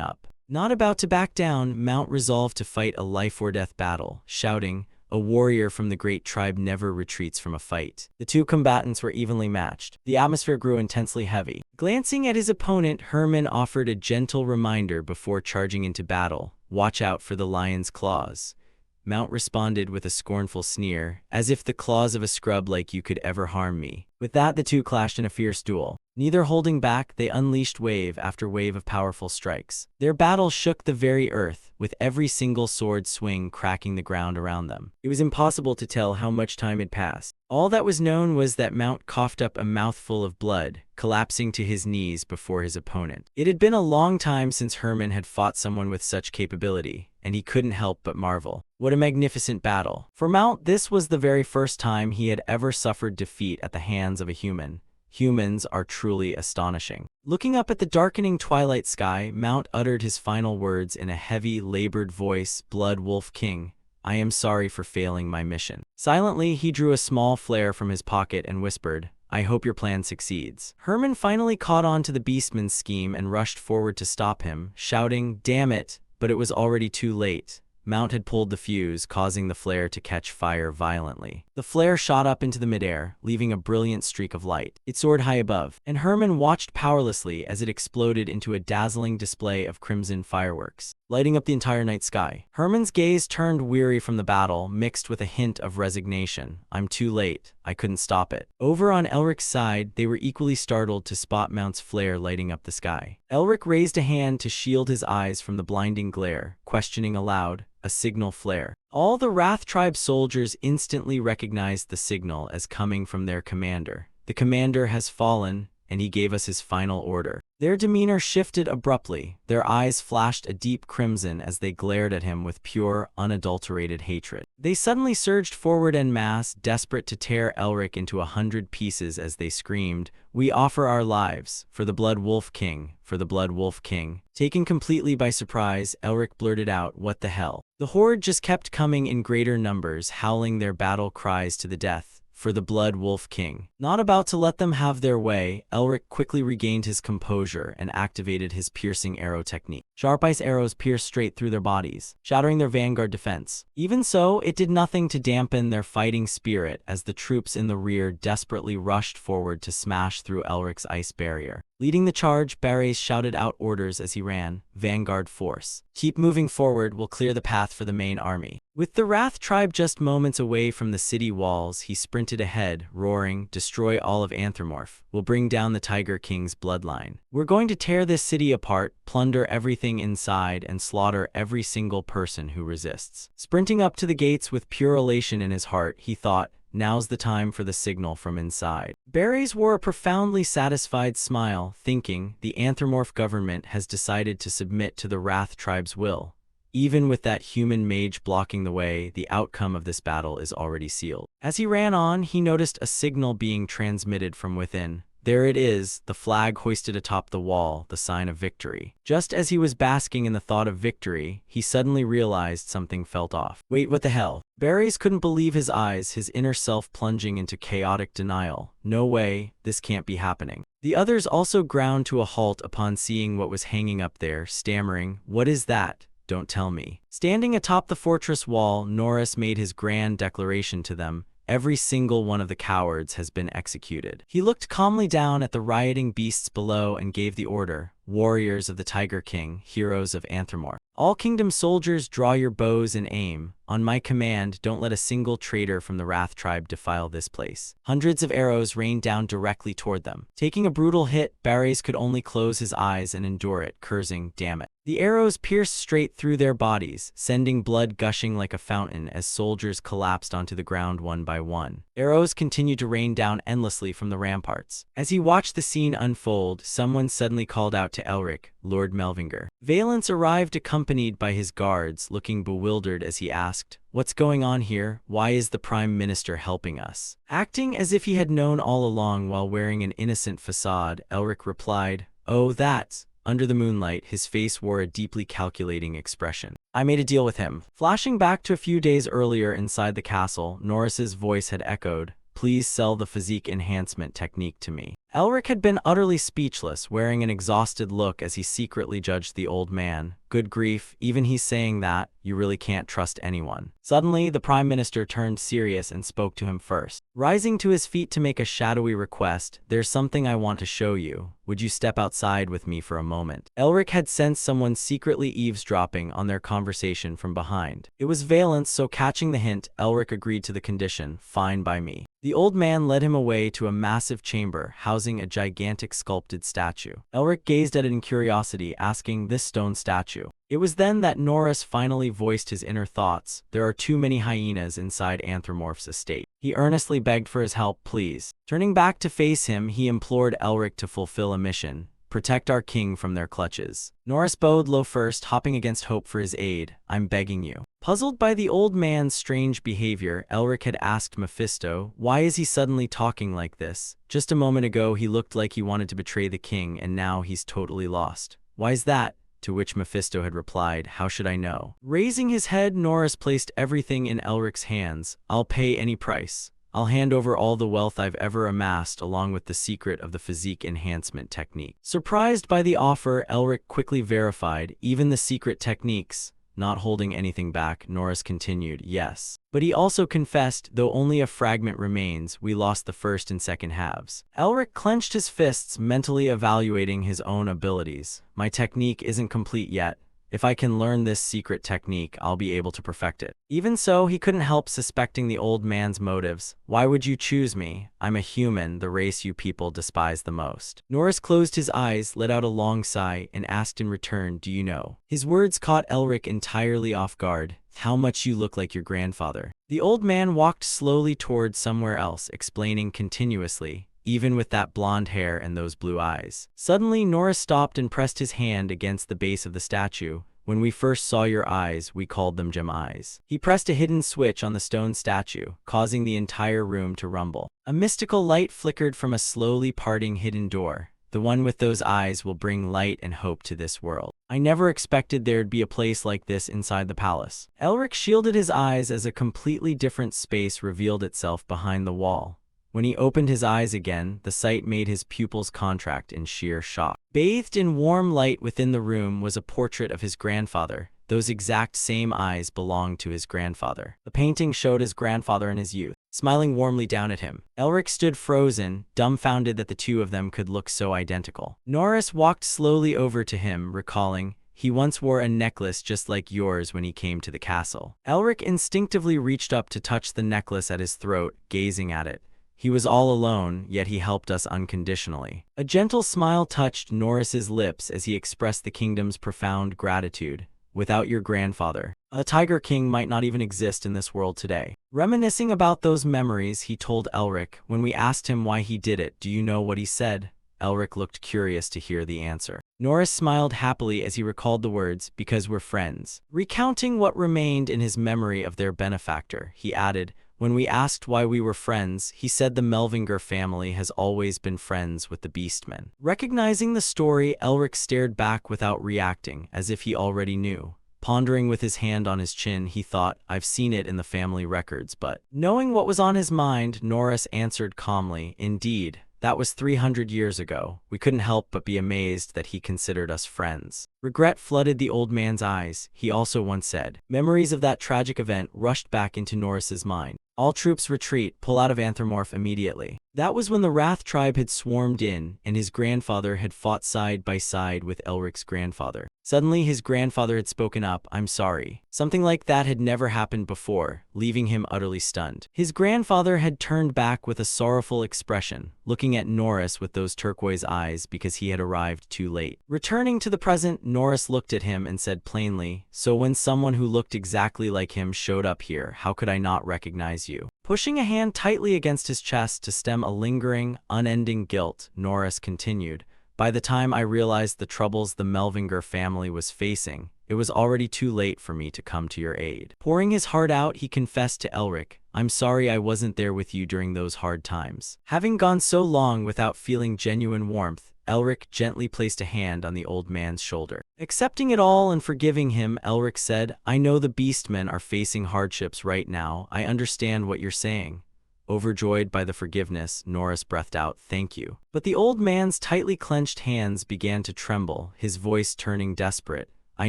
up." Not about to back down, Mount resolved to fight a life-or-death battle, shouting, "A warrior from the great tribe never retreats from a fight." The two combatants were evenly matched. The atmosphere grew intensely heavy. Glancing at his opponent, Herman offered a gentle reminder before charging into battle, "Watch out for the lion's claws." Mount responded with a scornful sneer, "As if the claws of a scrub like you could ever harm me." With that, the two clashed in a fierce duel. Neither holding back, they unleashed wave after wave of powerful strikes. Their battle shook the very earth, with every single sword swing cracking the ground around them. It was impossible to tell how much time had passed. All that was known was that Mount coughed up a mouthful of blood, collapsing to his knees before his opponent. It had been a long time since Herman had fought someone with such capability, and he couldn't help but marvel. What a magnificent battle. For Mount, this was the very first time he had ever suffered defeat at the hands of a human. Humans are truly astonishing. Looking up at the darkening twilight sky, Mount uttered his final words in a heavy, labored voice, "Blood Wolf King, I am sorry for failing my mission." Silently, he drew a small flare from his pocket and whispered, "I hope your plan succeeds." Herman finally caught on to the beastman's scheme and rushed forward to stop him, shouting, "Damn it!" But it was already too late. Mount had pulled the fuse, causing the flare to catch fire violently. The flare shot up into the midair, leaving a brilliant streak of light. It soared high above, and Herman watched powerlessly as it exploded into a dazzling display of crimson fireworks, lighting up the entire night sky. Herman's gaze turned weary from the battle, mixed with a hint of resignation. "I'm too late. I couldn't stop it." Over on Elric's side, they were equally startled to spot Mount's flare lighting up the sky. Elric raised a hand to shield his eyes from the blinding glare, questioning aloud, "A signal flare." All the Wrath Tribe soldiers instantly recognized the signal as coming from their commander. "The commander has fallen, and he gave us his final order." Their demeanor shifted abruptly. Their eyes flashed a deep crimson as they glared at him with pure, unadulterated hatred. They suddenly surged forward en masse, desperate to tear Elric into 100 pieces as they screamed, "We offer our lives, for the Blood Wolf King, for the Blood Wolf King." Taken completely by surprise, Elric blurted out, "What the hell?" The horde just kept coming in greater numbers, howling their battle cries to the death, "For the Blood Wolf King." Not about to let them have their way, Elric quickly regained his composure and activated his piercing arrow technique. Sharp ice arrows pierced straight through their bodies, shattering their vanguard defense. Even so, it did nothing to dampen their fighting spirit as the troops in the rear desperately rushed forward to smash through Elric's ice barrier. Leading the charge, Barres shouted out orders as he ran, "Vanguard force. Keep moving forward, we'll clear the path for the main army." With the Wrath tribe just moments away from the city walls, he sprinted ahead, roaring, "Destroy all of Anthromorph. We'll bring down the Tiger King's bloodline. We're going to tear this city apart, plunder everything inside, and slaughter every single person who resists." Sprinting up to the gates with pure elation in his heart, he thought, "Now's the time for the signal from inside." Barres wore a profoundly satisfied smile, thinking, the Anthromorph government has decided to submit to the Wrath tribe's will. Even with that human mage blocking the way, the outcome of this battle is already sealed. As he ran on, he noticed a signal being transmitted from within. There it is, the flag hoisted atop the wall, the sign of victory. Just as he was basking in the thought of victory, he suddenly realized something felt off. Wait, what the hell? Barres couldn't believe his eyes, his inner self plunging into chaotic denial. No way, this can't be happening. The others also ground to a halt upon seeing what was hanging up there, stammering, "What is that? Don't tell me." Standing atop the fortress wall, Norris made his grand declaration to them. Every single one of the cowards has been executed. He looked calmly down at the rioting beasts below and gave the order, "Warriors of the Tiger King, heroes of Anthromorph. All kingdom soldiers, draw your bows and aim. On my command, don't let a single traitor from the Wrath tribe defile this place." Hundreds of arrows rained down directly toward them. Taking a brutal hit, Barres could only close his eyes and endure it, cursing, "Damn it." The arrows pierced straight through their bodies, sending blood gushing like a fountain as soldiers collapsed onto the ground one by one. Arrows continued to rain down endlessly from the ramparts. As he watched the scene unfold, someone suddenly called out to Elric, Lord Melvinger. Valence arrived accompanied by his guards, looking bewildered as he asked, "What's going on here? Why is the Prime Minister helping us?" Acting as if he had known all along while wearing an innocent facade, Elric replied, "Oh, that's..." Under the moonlight, his face wore a deeply calculating expression. "I made a deal with him." Flashing back to a few days earlier inside the castle, Norris's voice had echoed, "Please sell the physique enhancement technique to me." Elric had been utterly speechless, wearing an exhausted look as he secretly judged the old man. Good grief, even he's saying that, you really can't trust anyone. Suddenly, the Prime Minister turned serious and spoke to him first. Rising to his feet to make a shadowy request, "There's something I want to show you. Would you step outside with me for a moment?" Elric had sensed someone secretly eavesdropping on their conversation from behind. It was Valence, so catching the hint, Elric agreed to the condition, "Fine by me." The old man led him away to a massive chamber, housing a gigantic sculpted statue. Elric gazed at it in curiosity, asking, "This stone statue?" It was then that Norris finally voiced his inner thoughts. "There are too many hyenas inside Anthromorph's estate." He earnestly begged for his help, "Please." Turning back to face him, he implored Elric to fulfill a mission. "Protect our king from their clutches." Norris bowed low first, hopping against hope for his aid. "I'm begging you." Puzzled by the old man's strange behavior, Elric had asked Mephisto, "Why is he suddenly talking like this? Just a moment ago he looked like he wanted to betray the king, and now he's totally lost. Why's that?" To which Mephisto had replied, "How should I know?" Raising his head, Norris placed everything in Elric's hands. "I'll pay any price. I'll hand over all the wealth I've ever amassed along with the secret of the physique enhancement technique." Surprised by the offer, Elric quickly verified, "Even the secret techniques." Not holding anything back, Norris continued, "Yes. But he also confessed, though only a fragment remains, we lost the first and second halves." Elric clenched his fists, mentally evaluating his own abilities. "My technique isn't complete yet. If I can learn this secret technique, I'll be able to perfect it." Even so, he couldn't help suspecting the old man's motives. "Why would you choose me? I'm a human, the race you people despise the most." Norris closed his eyes, let out a long sigh, and asked in return, "Do you know?" His words caught Elric entirely off guard. "How much you look like your grandfather." The old man walked slowly towards somewhere else, explaining continuously, "Even with that blonde hair and those blue eyes." Suddenly, Norris stopped and pressed his hand against the base of the statue. "When we first saw your eyes, we called them gem eyes." He pressed a hidden switch on the stone statue, causing the entire room to rumble. A mystical light flickered from a slowly parting hidden door. "The one with those eyes will bring light and hope to this world. I never expected there'd be a place like this inside the palace." Elric shielded his eyes as a completely different space revealed itself behind the wall. When he opened his eyes again, the sight made his pupils contract in sheer shock. Bathed in warm light within the room was a portrait of his grandfather, Those exact same eyes belonged to his grandfather. The painting showed his grandfather in his youth, smiling warmly down at him. Elric stood frozen, dumbfounded that the two of them could look so identical. Norris walked slowly over to him, recalling, "He once wore a necklace just like yours when he came to the castle." Elric instinctively reached up to touch the necklace at his throat, gazing at it. He was all alone, yet he helped us unconditionally. A gentle smile touched Norris's lips as he expressed the kingdom's profound gratitude. "Without your grandfather, a Tiger King might not even exist in this world today." Reminiscing about those memories, he told Elric, "When we asked him why he did it, do you know what he said?" Elric looked curious to hear the answer. Norris smiled happily as he recalled the words, "Because we're friends." Recounting what remained in his memory of their benefactor, he added, "When we asked why we were friends, he said the Melvinger family has always been friends with the Beastmen." Recognizing the story, Elric stared back without reacting, as if he already knew. Pondering with his hand on his chin, he thought, "I've seen it in the family records, but..." Knowing what was on his mind, Norris answered calmly, "Indeed. That was 300 years ago. We couldn't help but be amazed that he considered us friends." Regret flooded the old man's eyes. He also once said. Memories of that tragic event rushed back into Norris's mind. "All troops retreat, pull out of Anthromorph immediately." That was when the Wrath tribe had swarmed in, and his grandfather had fought side by side with Elric's grandfather. Suddenly, his grandfather had spoken up, "I'm sorry." Something like that had never happened before, leaving him utterly stunned. His grandfather had turned back with a sorrowful expression, looking at Norris with those turquoise eyes because he had arrived too late. Returning to the present, Norris looked at him and said plainly, "So when someone who looked exactly like him showed up here, how could I not recognize you?" Pushing a hand tightly against his chest to stem a lingering, unending guilt, Norris continued, "By the time I realized the troubles the Melvinger family was facing, it was already too late for me to come to your aid." Pouring his heart out, he confessed to Elric, "I'm sorry I wasn't there with you during those hard times." Having gone so long without feeling genuine warmth, Elric gently placed a hand on the old man's shoulder. Accepting it all and forgiving him, Elric said, "I know the Beastmen are facing hardships right now. I understand what you're saying." Overjoyed by the forgiveness, Norris breathed out, "Thank you." But the old man's tightly clenched hands began to tremble, his voice turning desperate. "I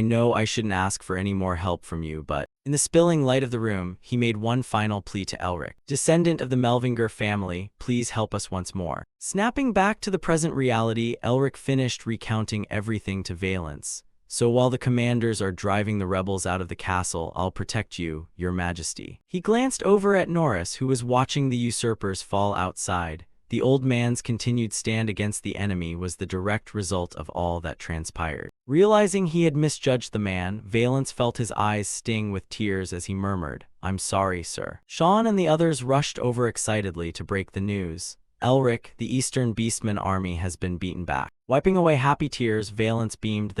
know I shouldn't ask for any more help from you, but..." In the spilling light of the room, he made one final plea to Elric. "Descendant of the Melvinger family, please help us once more." Snapping back to the present reality, Elric finished recounting everything to Valence. "So while the commanders are driving the rebels out of the castle, I'll protect you, your majesty." He glanced over at Norris, who was watching the usurpers fall outside. The old man's continued stand against the enemy was the direct result of all that transpired. Realizing he had misjudged the man, Valence felt his eyes sting with tears as he murmured, "I'm sorry, sir." Sean and the others rushed over excitedly to break the news. "Elric, the Eastern Beastman army has been beaten back." Wiping away happy tears, Valence beamed,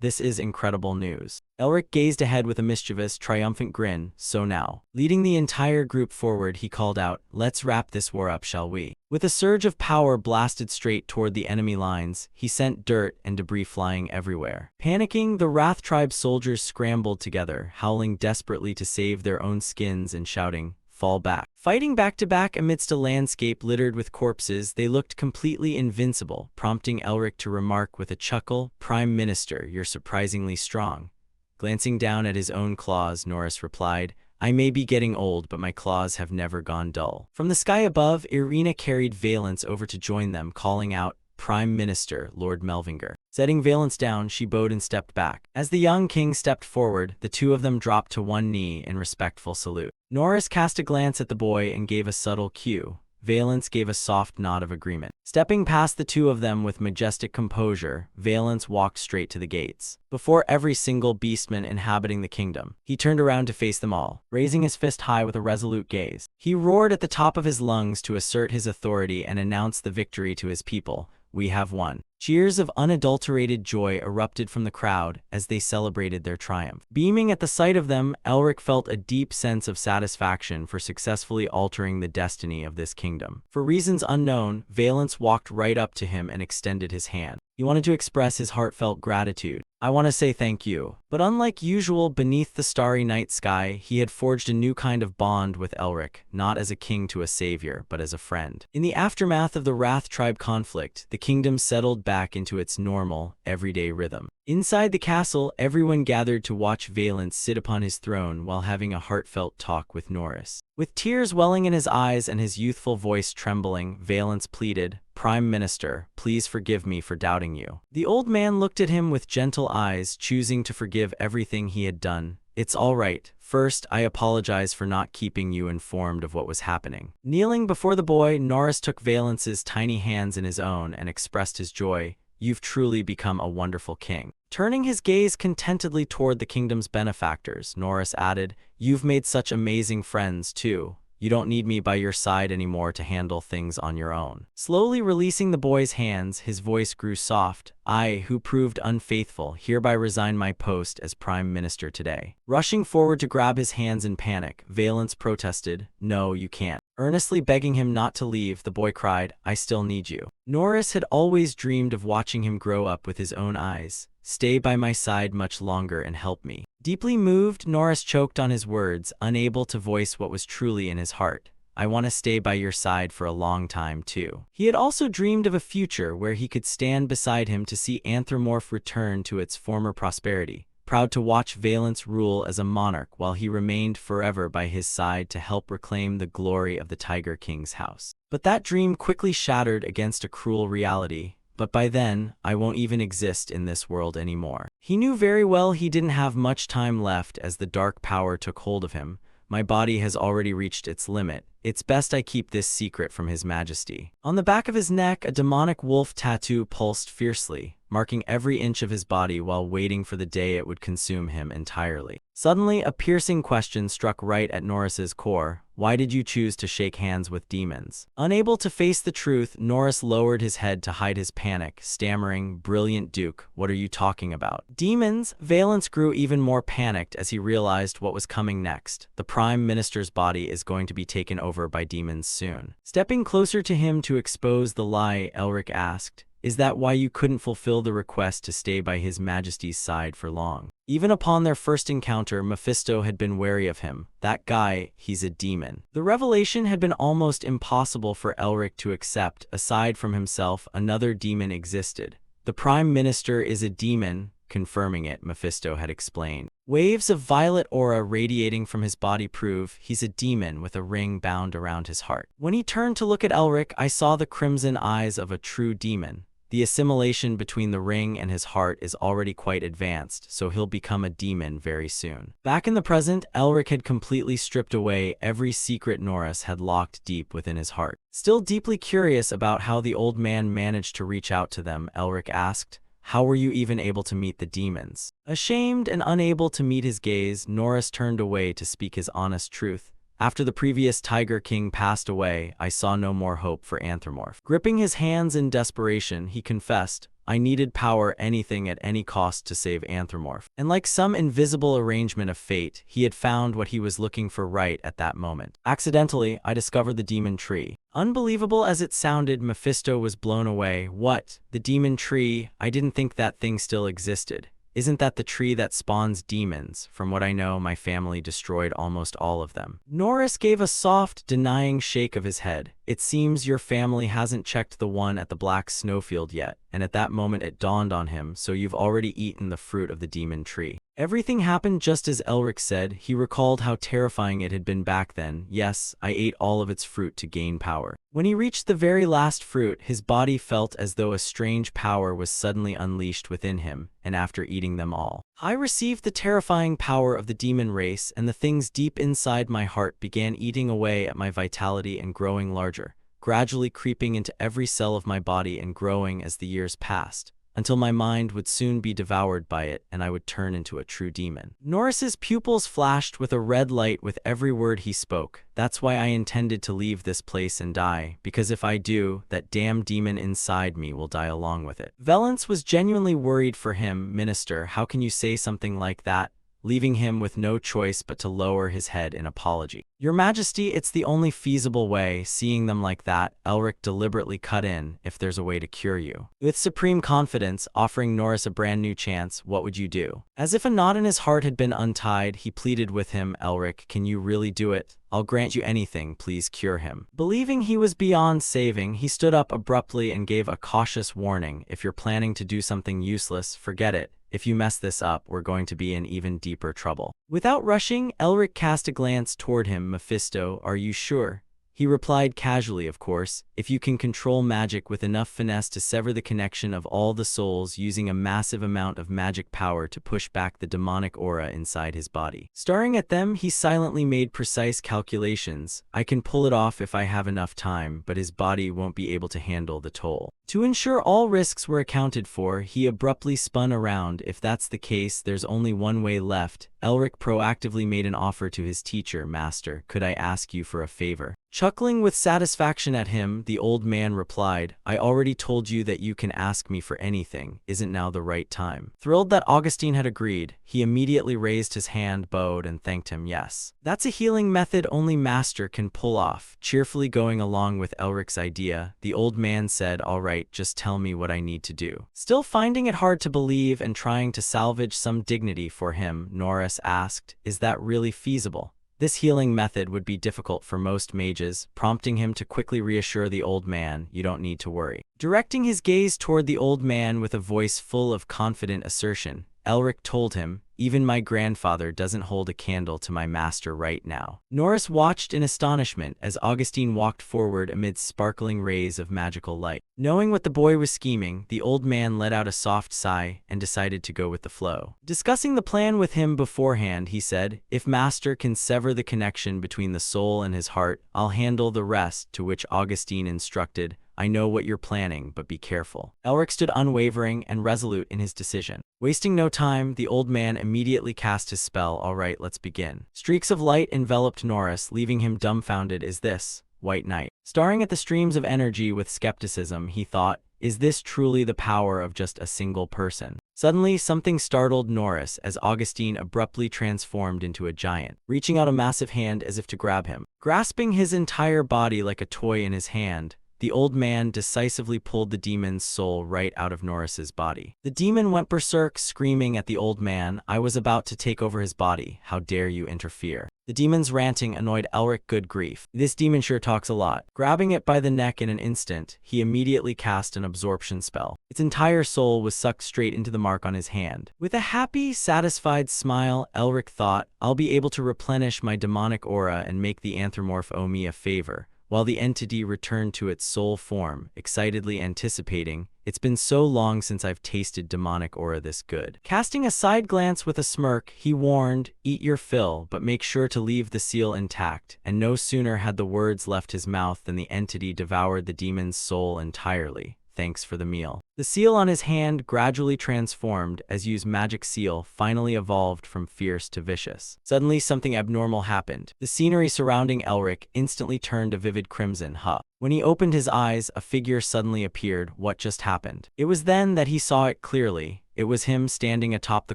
This is incredible news." Elric gazed ahead with a mischievous, triumphant grin. "So now." Leading the entire group forward, he called out, "Let's wrap this war up, shall we?" With a surge of power blasted straight toward the enemy lines, he sent dirt and debris flying everywhere. Panicking, the Wrath tribe soldiers scrambled together, howling desperately to save their own skins and shouting, "Fall back." Fighting back to back amidst a landscape littered with corpses, they looked completely invincible, prompting Elric to remark with a chuckle, "Prime Minister, you're surprisingly strong." Glancing down at his own claws, Norris replied, "I may be getting old, but my claws have never gone dull." From the sky above, Irina carried Valence over to join them, calling out, "Prime Minister, Lord Melvinger." Setting Valence down, she bowed and stepped back. As the young king stepped forward, the two of them dropped to one knee in respectful salute. Norris cast a glance at the boy and gave a subtle cue. Valence gave a soft nod of agreement. Stepping past the two of them with majestic composure, Valence walked straight to the gates. Before every single beastman inhabiting the kingdom, he turned around to face them all, raising his fist high with a resolute gaze. He roared at the top of his lungs to assert his authority and announce the victory to his people. "We have won." Cheers of unadulterated joy erupted from the crowd as they celebrated their triumph. Beaming at the sight of them, Elric felt a deep sense of satisfaction for successfully altering the destiny of this kingdom. For reasons unknown, Valence walked right up to him and extended his hand. He wanted to express his heartfelt gratitude. "I want to say thank you." But unlike usual, beneath the starry night sky, he had forged a new kind of bond with Elric, not as a king to a savior, but as a friend. In the aftermath of the Wrath tribe conflict, the kingdom settled back into its normal, everyday rhythm. Inside the castle, everyone gathered to watch Valence sit upon his throne while having a heartfelt talk with Norris. With tears welling in his eyes and his youthful voice trembling, Valence pleaded, "Prime Minister, please forgive me for doubting you." The old man looked at him with gentle eyes, choosing to forgive everything he had done. "It's all right. First, I apologize for not keeping you informed of what was happening." Kneeling before the boy, Norris took Valence's tiny hands in his own and expressed his joy. "You've truly become a wonderful king." Turning his gaze contentedly toward the kingdom's benefactors, Norris added, "You've made such amazing friends, too. You don't need me by your side anymore to handle things on your own." Slowly releasing the boy's hands, his voice grew soft. "I, who proved unfaithful, hereby resign my post as Prime Minister today." Rushing forward to grab his hands in panic, Valence protested, "No, you can't." Earnestly begging him not to leave, the boy cried, "I still need you." Norris had always dreamed of watching him grow up with his own eyes. "Stay by my side much longer and help me." Deeply moved, Norris choked on his words, unable to voice what was truly in his heart. "I want to stay by your side for a long time, too." He had also dreamed of a future where he could stand beside him to see Anthropomorph return to its former prosperity, proud to watch Valence rule as a monarch while he remained forever by his side to help reclaim the glory of the Tiger King's house. But that dream quickly shattered against a cruel reality. "But by then, I won't even exist in this world anymore." He knew very well he didn't have much time left as the dark power took hold of him. "My body has already reached its limit. It's best I keep this secret from His Majesty." On the back of his neck, a demonic wolf tattoo pulsed fiercely, marking every inch of his body while waiting for the day it would consume him entirely. Suddenly, a piercing question struck right at Norris's core. "Why did you choose to shake hands with demons?" Unable to face the truth, Norris lowered his head to hide his panic, stammering, "Brilliant Duke, what are you talking about?" Demons? Valence grew even more panicked as he realized what was coming next. The Prime Minister's body is going to be taken over by demons soon. Stepping closer to him to expose the lie, Elric asked, "Is that why you couldn't fulfill the request to stay by His Majesty's side for long?" Even upon their first encounter, Mephisto had been wary of him. "That guy, he's a demon." The revelation had been almost impossible for Elric to accept. Aside from himself, another demon existed. "The Prime Minister is a demon." Confirming it, Mephisto had explained. Waves of violet aura radiating from his body prove he's a demon with a ring bound around his heart. When he turned to look at Elric, I saw the crimson eyes of a true demon. The assimilation between the ring and his heart is already quite advanced, so he'll become a demon very soon. Back in the present, Elric had completely stripped away every secret Norris had locked deep within his heart. Still deeply curious about how the old man managed to reach out to them, Elric asked, "How were you even able to meet the demons?" Ashamed and unable to meet his gaze, Norris turned away to speak his honest truth. "After the previous Tiger King passed away, I saw no more hope for Anthropomorph." Gripping his hands in desperation, he confessed, "I needed power, anything at any cost to save Anthropomorph." And like some invisible arrangement of fate, he had found what he was looking for right at that moment. "Accidentally, I discovered the demon tree." Unbelievable as it sounded, Mephisto was blown away. "What? The demon tree? I didn't think that thing still existed." "Isn't that the tree that spawns demons? From what I know, my family destroyed almost all of them." Norris gave a soft, denying shake of his head. "It seems your family hasn't checked the one at the Black Snowfield yet." And at that moment it dawned on him, "So you've already eaten the fruit of the demon tree." Everything happened just as Elric said. He recalled how terrifying it had been back then. "Yes, I ate all of its fruit to gain power." When he reached the very last fruit, his body felt as though a strange power was suddenly unleashed within him, and after eating them all, I received the terrifying power of the demon race, and the things deep inside my heart began eating away at my vitality and growing larger, gradually creeping into every cell of my body and growing as the years passed, until my mind would soon be devoured by it and I would turn into a true demon. Norris's pupils flashed with a red light with every word he spoke. "That's why I intended to leave this place and die, because if I do, that damn demon inside me will die along with it." Valence was genuinely worried for him. "Minister, how can you say something like that?" leaving him with no choice but to lower his head in apology. "Your Majesty, it's the only feasible way." Seeing them like that, Elric deliberately cut in, "If there's a way to cure you." With supreme confidence, offering Norris a brand new chance, "What would you do?" As if a knot in his heart had been untied, he pleaded with him, "Elric, can you really do it? I'll grant you anything, please cure him. Believing he was beyond saving, he stood up abruptly and gave a cautious warning. If you're planning to do something useless, forget it. If you mess this up, we're going to be in even deeper trouble. Without rushing, Elric cast a glance toward him. Mephisto, are you sure? He replied casually, of course, if you can control magic with enough finesse to sever the connection of all the souls using a massive amount of magic power to push back the demonic aura inside his body. Staring at them, he silently made precise calculations. I can pull it off if I have enough time, but his body won't be able to handle the toll. To ensure all risks were accounted for, he abruptly spun around. If that's the case, there's only one way left. Elric proactively made an offer to his teacher. Master, could I ask you for a favor? Chuckling with satisfaction at him, the old man replied, I already told you that you can ask me for anything. Isn't now the right time? Thrilled that Augustine had agreed, he immediately raised his hand, bowed, and thanked him. Yes. That's a healing method only Master can pull off. Cheerfully going along with Elric's idea, the old man said, all right, just tell me what I need to do. Still finding it hard to believe and trying to salvage some dignity for him, Norris asked, is that really feasible? This healing method would be difficult for most mages, prompting him to quickly reassure the old man, you don't need to worry. Directing his gaze toward the old man with a voice full of confident assertion, Elric told him, even my grandfather doesn't hold a candle to my master right now. Norris watched in astonishment as Augustine walked forward amid sparkling rays of magical light. Knowing what the boy was scheming, the old man let out a soft sigh and decided to go with the flow. Discussing the plan with him beforehand, he said, if Master can sever the connection between the soul and his heart, I'll handle the rest, to which Augustine instructed, I know what you're planning, but be careful. Elric stood unwavering and resolute in his decision. Wasting no time, the old man immediately cast his spell. All right, let's begin. Streaks of light enveloped Norris, leaving him dumbfounded. Is this White Knight? Staring at the streams of energy with skepticism, he thought, is this truly the power of just a single person? Suddenly, something startled Norris as Augustine abruptly transformed into a giant, reaching out a massive hand as if to grab him. Grasping his entire body like a toy in his hand, the old man decisively pulled the demon's soul right out of Norris's body. The demon went berserk, screaming at the old man, I was about to take over his body. How dare you interfere? The demon's ranting annoyed Elric. Good grief. This demon sure talks a lot. Grabbing it by the neck in an instant, he immediately cast an absorption spell. Its entire soul was sucked straight into the mark on his hand. With a happy, satisfied smile, Elric thought, I'll be able to replenish my demonic aura and make the anthropomorph owe me a favor. While the entity returned to its soul form, excitedly anticipating, it's been so long since I've tasted demonic aura this good. Casting a side glance with a smirk, he warned, eat your fill, but make sure to leave the seal intact, and no sooner had the words left his mouth than the entity devoured the demon's soul entirely. Thanks for the meal. The seal on his hand gradually transformed as Yu's magic seal finally evolved from fierce to vicious. Suddenly, something abnormal happened. The scenery surrounding Elric instantly turned a vivid crimson. When he opened his eyes, a figure suddenly appeared. What just happened? It was then that he saw it clearly. It was him standing atop the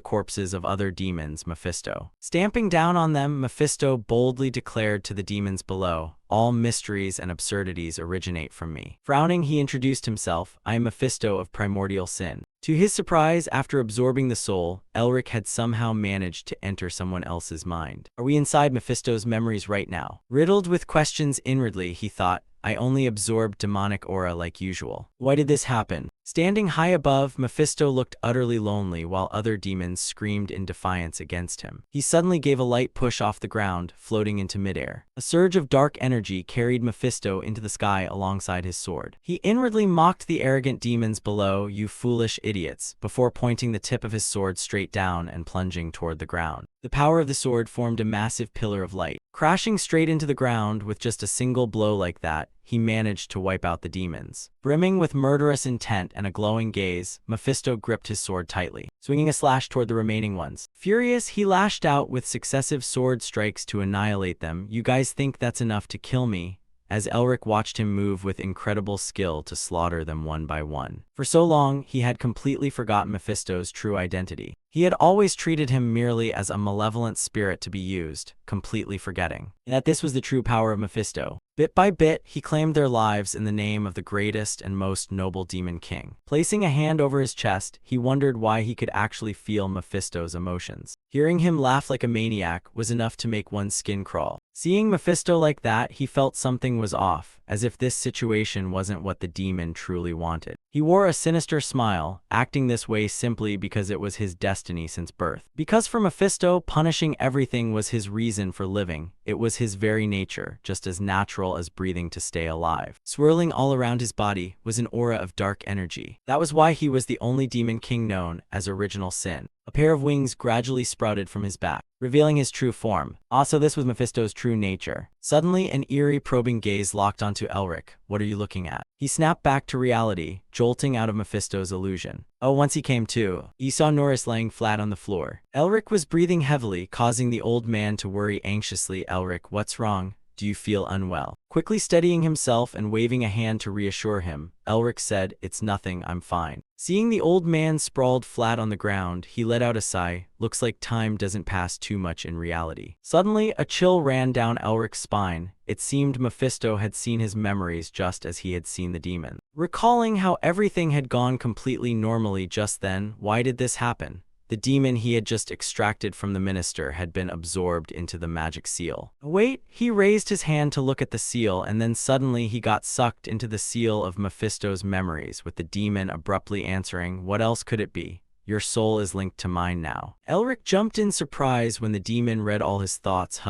corpses of other demons, Mephisto. Stamping down on them, Mephisto boldly declared to the demons below, all mysteries and absurdities originate from me. Frowning, he introduced himself, I am Mephisto of primordial sin. To his surprise, after absorbing the soul, Elric had somehow managed to enter someone else's mind. Are we inside Mephisto's memories right now? Riddled with questions inwardly, he thought, I only absorbed demonic aura like usual. Why did this happen? Standing high above, Mephisto looked utterly lonely while other demons screamed in defiance against him. He suddenly gave a light push off the ground, floating into midair. A surge of dark energy carried Mephisto into the sky alongside his sword. He inwardly mocked the arrogant demons below, you foolish idiots, before pointing the tip of his sword straight down and plunging toward the ground. The power of the sword formed a massive pillar of light. Crashing straight into the ground with just a single blow like that, he managed to wipe out the demons. Brimming with murderous intent and a glowing gaze, Mephisto gripped his sword tightly, swinging a slash toward the remaining ones. Furious, he lashed out with successive sword strikes to annihilate them. You guys think that's enough to kill me? As Elric watched him move with incredible skill to slaughter them one by one. For so long, he had completely forgotten Mephisto's true identity. He had always treated him merely as a malevolent spirit to be used, completely forgetting that this was the true power of Mephisto. Bit by bit, he claimed their lives in the name of the greatest and most noble demon king. Placing a hand over his chest, he wondered why he could actually feel Mephisto's emotions. Hearing him laugh like a maniac was enough to make one's skin crawl. Seeing Mephisto like that, he felt something was off, as if this situation wasn't what the demon truly wanted. He wore a sinister smile, acting this way simply because it was his destiny since birth. Because for Mephisto, punishing everything was his reason for living. It was his very nature, just as natural as breathing to stay alive. Swirling all around his body was an aura of dark energy. That was why he was the only demon king known as Original Sin. A pair of wings gradually sprouted from his back, revealing his true form. Also, this was Mephisto's true nature. Suddenly, an eerie, probing gaze locked onto Elric. What are you looking at? He snapped back to reality, jolting out of Mephisto's illusion. Oh, once he came to, he saw Norris laying flat on the floor. Elric was breathing heavily, causing the old man to worry anxiously. Elric, what's wrong? Do you feel unwell? Quickly steadying himself and waving a hand to reassure him, Elric said, it's nothing, I'm fine. Seeing the old man sprawled flat on the ground, he let out a sigh. Looks like time doesn't pass too much in reality. Suddenly, a chill ran down Elric's spine. It seemed Mephisto had seen his memories just as he had seen the demon. Recalling how everything had gone completely normally just then, why did this happen? The demon he had just extracted from the minister had been absorbed into the magic seal. Wait, he raised his hand to look at the seal, and then suddenly he got sucked into the seal of Mephisto's memories, with the demon abruptly answering, what else could it be? Your soul is linked to mine now. Elric jumped in surprise when the demon read all his thoughts.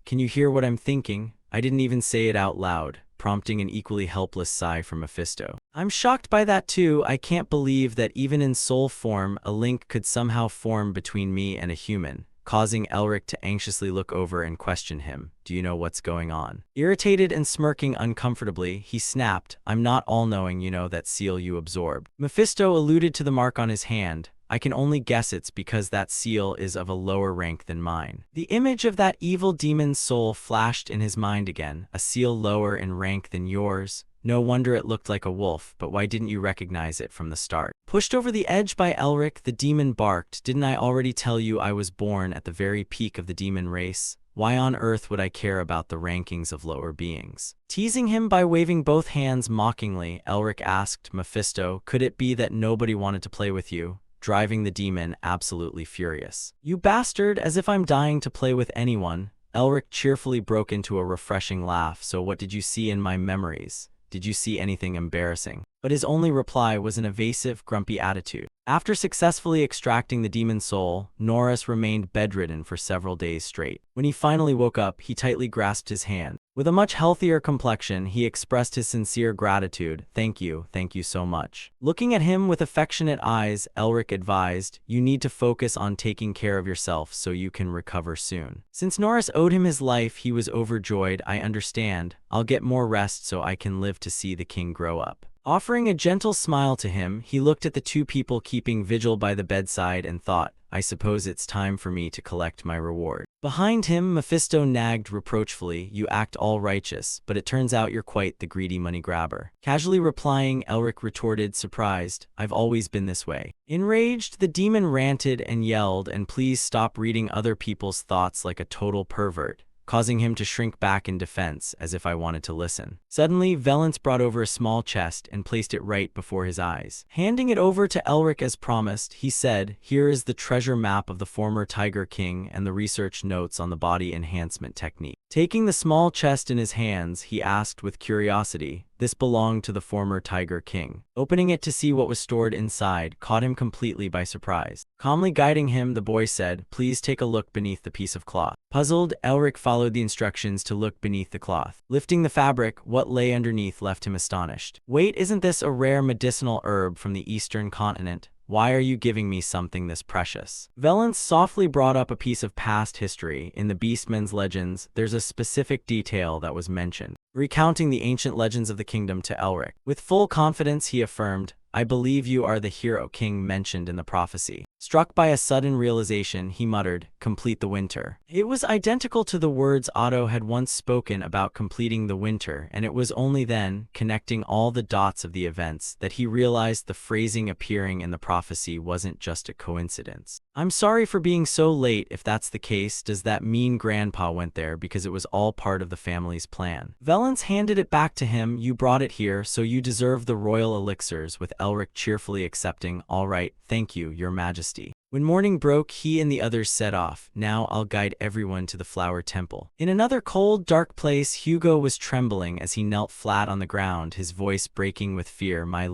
Can you hear what I'm thinking? I didn't even say it out loud, prompting an equally helpless sigh from Mephisto. I'm shocked by that too. I can't believe that even in soul form, a link could somehow form between me and a human, causing Elric to anxiously look over and question him. Do you know what's going on? Irritated and smirking uncomfortably, he snapped, I'm not all-knowing, you know that seal you absorbed. Mephisto alluded to the mark on his hand. I can only guess it's because that seal is of a lower rank than mine. The image of that evil demon's soul flashed in his mind again, a seal lower in rank than yours. No wonder it looked like a wolf, but why didn't you recognize it from the start? Pushed over the edge by Elric, the demon barked, didn't I already tell you I was born at the very peak of the demon race? Why on earth would I care about the rankings of lower beings? Teasing him by waving both hands mockingly, Elric asked Mephisto, could it be that nobody wanted to play with you? Driving the demon absolutely furious. You bastard, as if I'm dying to play with anyone. Elric cheerfully broke into a refreshing laugh. So what did you see in my memories? Did you see anything embarrassing? But his only reply was an evasive, grumpy attitude. After successfully extracting the demon's soul, Norris remained bedridden for several days straight. When he finally woke up, he tightly grasped his hand. With a much healthier complexion, he expressed his sincere gratitude. Thank you so much. Looking at him with affectionate eyes, Elric advised, you need to focus on taking care of yourself so you can recover soon. Since Norris owed him his life, he was overjoyed. I understand. I'll get more rest so I can live to see the king grow up. Offering a gentle smile to him, he looked at the two people keeping vigil by the bedside and thought, I suppose it's time for me to collect my reward. Behind him, Mephisto nagged reproachfully, you act all righteous, but it turns out you're quite the greedy money grabber. Casually replying, Elric retorted, surprised, I've always been this way. Enraged, the demon ranted and yelled, and please stop reading other people's thoughts like a total pervert, causing him to shrink back in defense as if I wanted to listen. Suddenly, Valence brought over a small chest and placed it right before his eyes. Handing it over to Elric as promised, he said, here is the treasure map of the former Tiger King and the research notes on the body enhancement technique. Taking the small chest in his hands, he asked with curiosity, this belonged to the former Tiger King. Opening it to see what was stored inside caught him completely by surprise. Calmly guiding him, the boy said, please take a look beneath the piece of cloth. Puzzled, Elric followed the instructions to look beneath the cloth. Lifting the fabric, what lay underneath left him astonished. Wait, isn't this a rare medicinal herb from the eastern continent? Why are you giving me something this precious? Valence softly brought up a piece of past history. In the Beastmen's legends, there's a specific detail that was mentioned. recounting the ancient legends of the kingdom to Elric. With full confidence, he affirmed, "I believe you are the hero king mentioned in the prophecy." Struck by a sudden realization, he muttered, "Complete the winter." It was identical to the words Otto had once spoken about completing the winter, and it was only then, connecting all the dots of the events, that he realized the phrasing appearing in the prophecy wasn't just a coincidence. "I'm sorry for being so late. If that's the case, does that mean Grandpa went there because it was all part of the family's plan?" Valence handed it back to him. "You brought it here, so you deserve the royal elixirs," with Elric cheerfully accepting. "All right, thank you, Your Majesty." When morning broke, he and the others set off. "Now I'll guide everyone to the Flower Temple." In another cold, dark place, Hugo was trembling as he knelt flat on the ground, his voice breaking with fear. My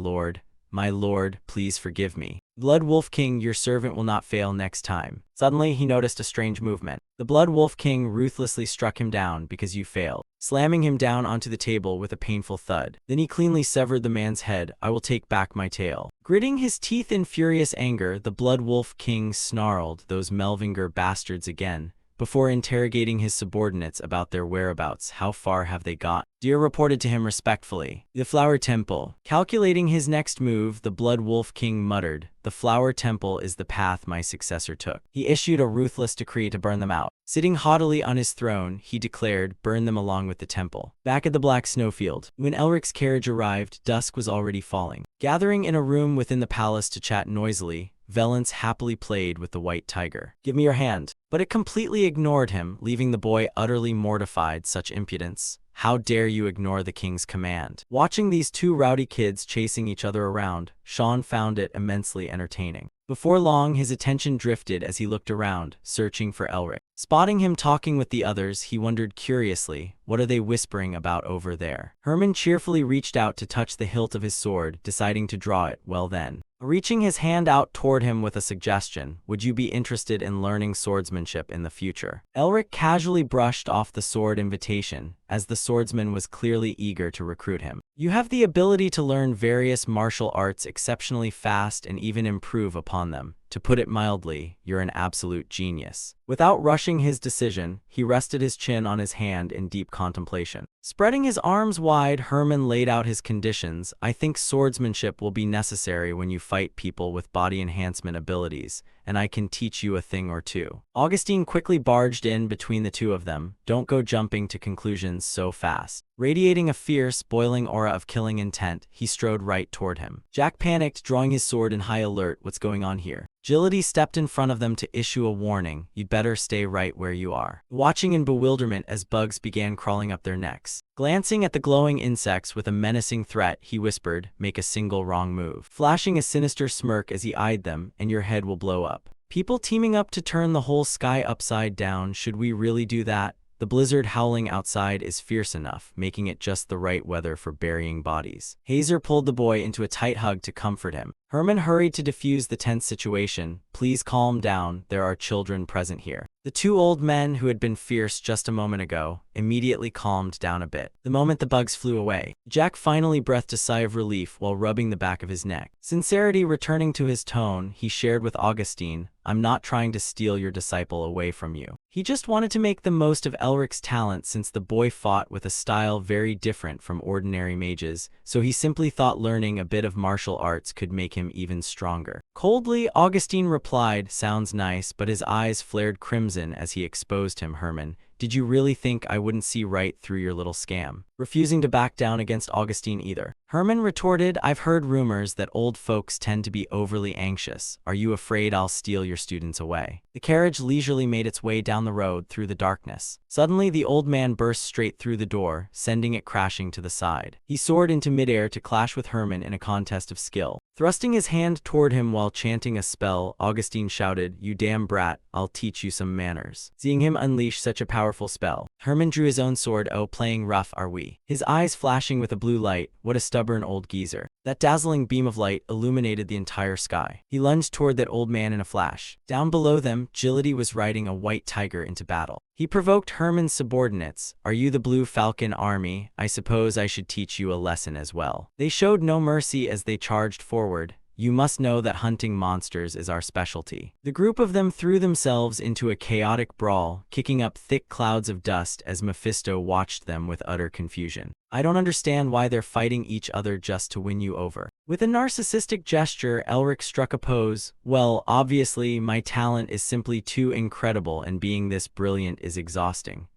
lord, please forgive me. Blood Wolf King, your servant will not fail next time." Suddenly, he noticed a strange movement. The Blood Wolf King ruthlessly struck him down because you failed, slamming him down onto the table with a painful thud. Then he cleanly severed the man's head. "I will take back my tail." Gritting his teeth in furious anger, the Blood Wolf King snarled, "Those Melvinger bastards again," before interrogating his subordinates about their whereabouts. "How far have they got?" Deer reported to him respectfully, "The Flower Temple." Calculating his next move, the Blood Wolf King muttered, "The Flower Temple is the path my successor took." He issued a ruthless decree to burn them out. Sitting haughtily on his throne, he declared, "Burn them along with the temple." Back at the Black Snowfield, when Elric's carriage arrived, dusk was already falling. Gathering in a room within the palace to chat noisily, Valence happily played with the white tiger. "Give me your hand." But it completely ignored him, leaving the boy utterly mortified. Such impudence. How dare you ignore the king's command? Watching these two rowdy kids chasing each other around, Sean found it immensely entertaining. Before long, his attention drifted as he looked around, searching for Elric. Spotting him talking with the others, he wondered curiously, what are they whispering about over there? Herman cheerfully reached out to touch the hilt of his sword, deciding to draw it. Well then, reaching his hand out toward him with a suggestion, "Would you be interested in learning swordsmanship in the future?" Elric casually brushed off the sword invitation, as the swordsman was clearly eager to recruit him. "You have the ability to learn various martial arts exceptionally fast and even improve upon them. To put it mildly, you're an absolute genius." Without rushing his decision, he rested his chin on his hand in deep contemplation. Spreading his arms wide, Herman laid out his conditions. "I think swordsmanship will be necessary when you fight people with body enhancement abilities, and I can teach you a thing or two." Augustine quickly barged in between the two of them. "Don't go jumping to conclusions so fast." Radiating a fierce, boiling aura of killing intent, he strode right toward him. Jack panicked, drawing his sword in high alert. "What's going on here?" Agility stepped in front of them to issue a warning. "You'd better stay right where you are." Watching in bewilderment as bugs began crawling up their necks. Glancing at the glowing insects with a menacing threat, he whispered, "Make a single wrong move," flashing a sinister smirk as he eyed them, "and your head will blow up. People teaming up to turn the whole sky upside down. Should we really do that? The blizzard howling outside is fierce enough, making it just the right weather for burying bodies." Hazer pulled the boy into a tight hug to comfort him. Herman hurried to defuse the tense situation. "Please calm down, there are children present here." The two old men, who had been fierce just a moment ago, immediately calmed down a bit. The moment the bugs flew away, Jack finally breathed a sigh of relief while rubbing the back of his neck. Sincerity returning to his tone, he shared with Augustine, "I'm not trying to steal your disciple away from you. He just wanted to make the most of Elric's talent since the boy fought with a style very different from ordinary mages, so he simply thought learning a bit of martial arts could make him even stronger." Coldly, Augustine replied, "Sounds nice," but his eyes flared crimson as he exposed him. "Herman, did you really think I wouldn't see right through your little scam?" Refusing to back down against Augustine either, Herman retorted, "I've heard rumors that old folks tend to be overly anxious. Are you afraid I'll steal your students away?" The carriage leisurely made its way down the road through the darkness. Suddenly, the old man burst straight through the door, sending it crashing to the side. He soared into midair to clash with Herman in a contest of skill. Thrusting his hand toward him while chanting a spell, Augustine shouted, "You damn brat, I'll teach you some manners." Seeing him unleash such a powerful spell, Herman drew his own sword. "Oh, playing rough are we?" His eyes flashing with a blue light. What a stubborn old geezer. That dazzling beam of light illuminated the entire sky. He lunged toward that old man in a flash. Down below them, Agility was riding a white tiger into battle. He provoked Herman's subordinates. "Are you the Blue Falcon Army? I suppose I should teach you a lesson as well." They showed no mercy as they charged forward. You must know that hunting monsters is our specialty." The group of them threw themselves into a chaotic brawl, kicking up thick clouds of dust as Mephisto watched them with utter confusion. "I don't understand why they're fighting each other just to win you over." With a narcissistic gesture, Elric struck a pose. "Well, obviously, my talent is simply too incredible, and being this brilliant is exhausting."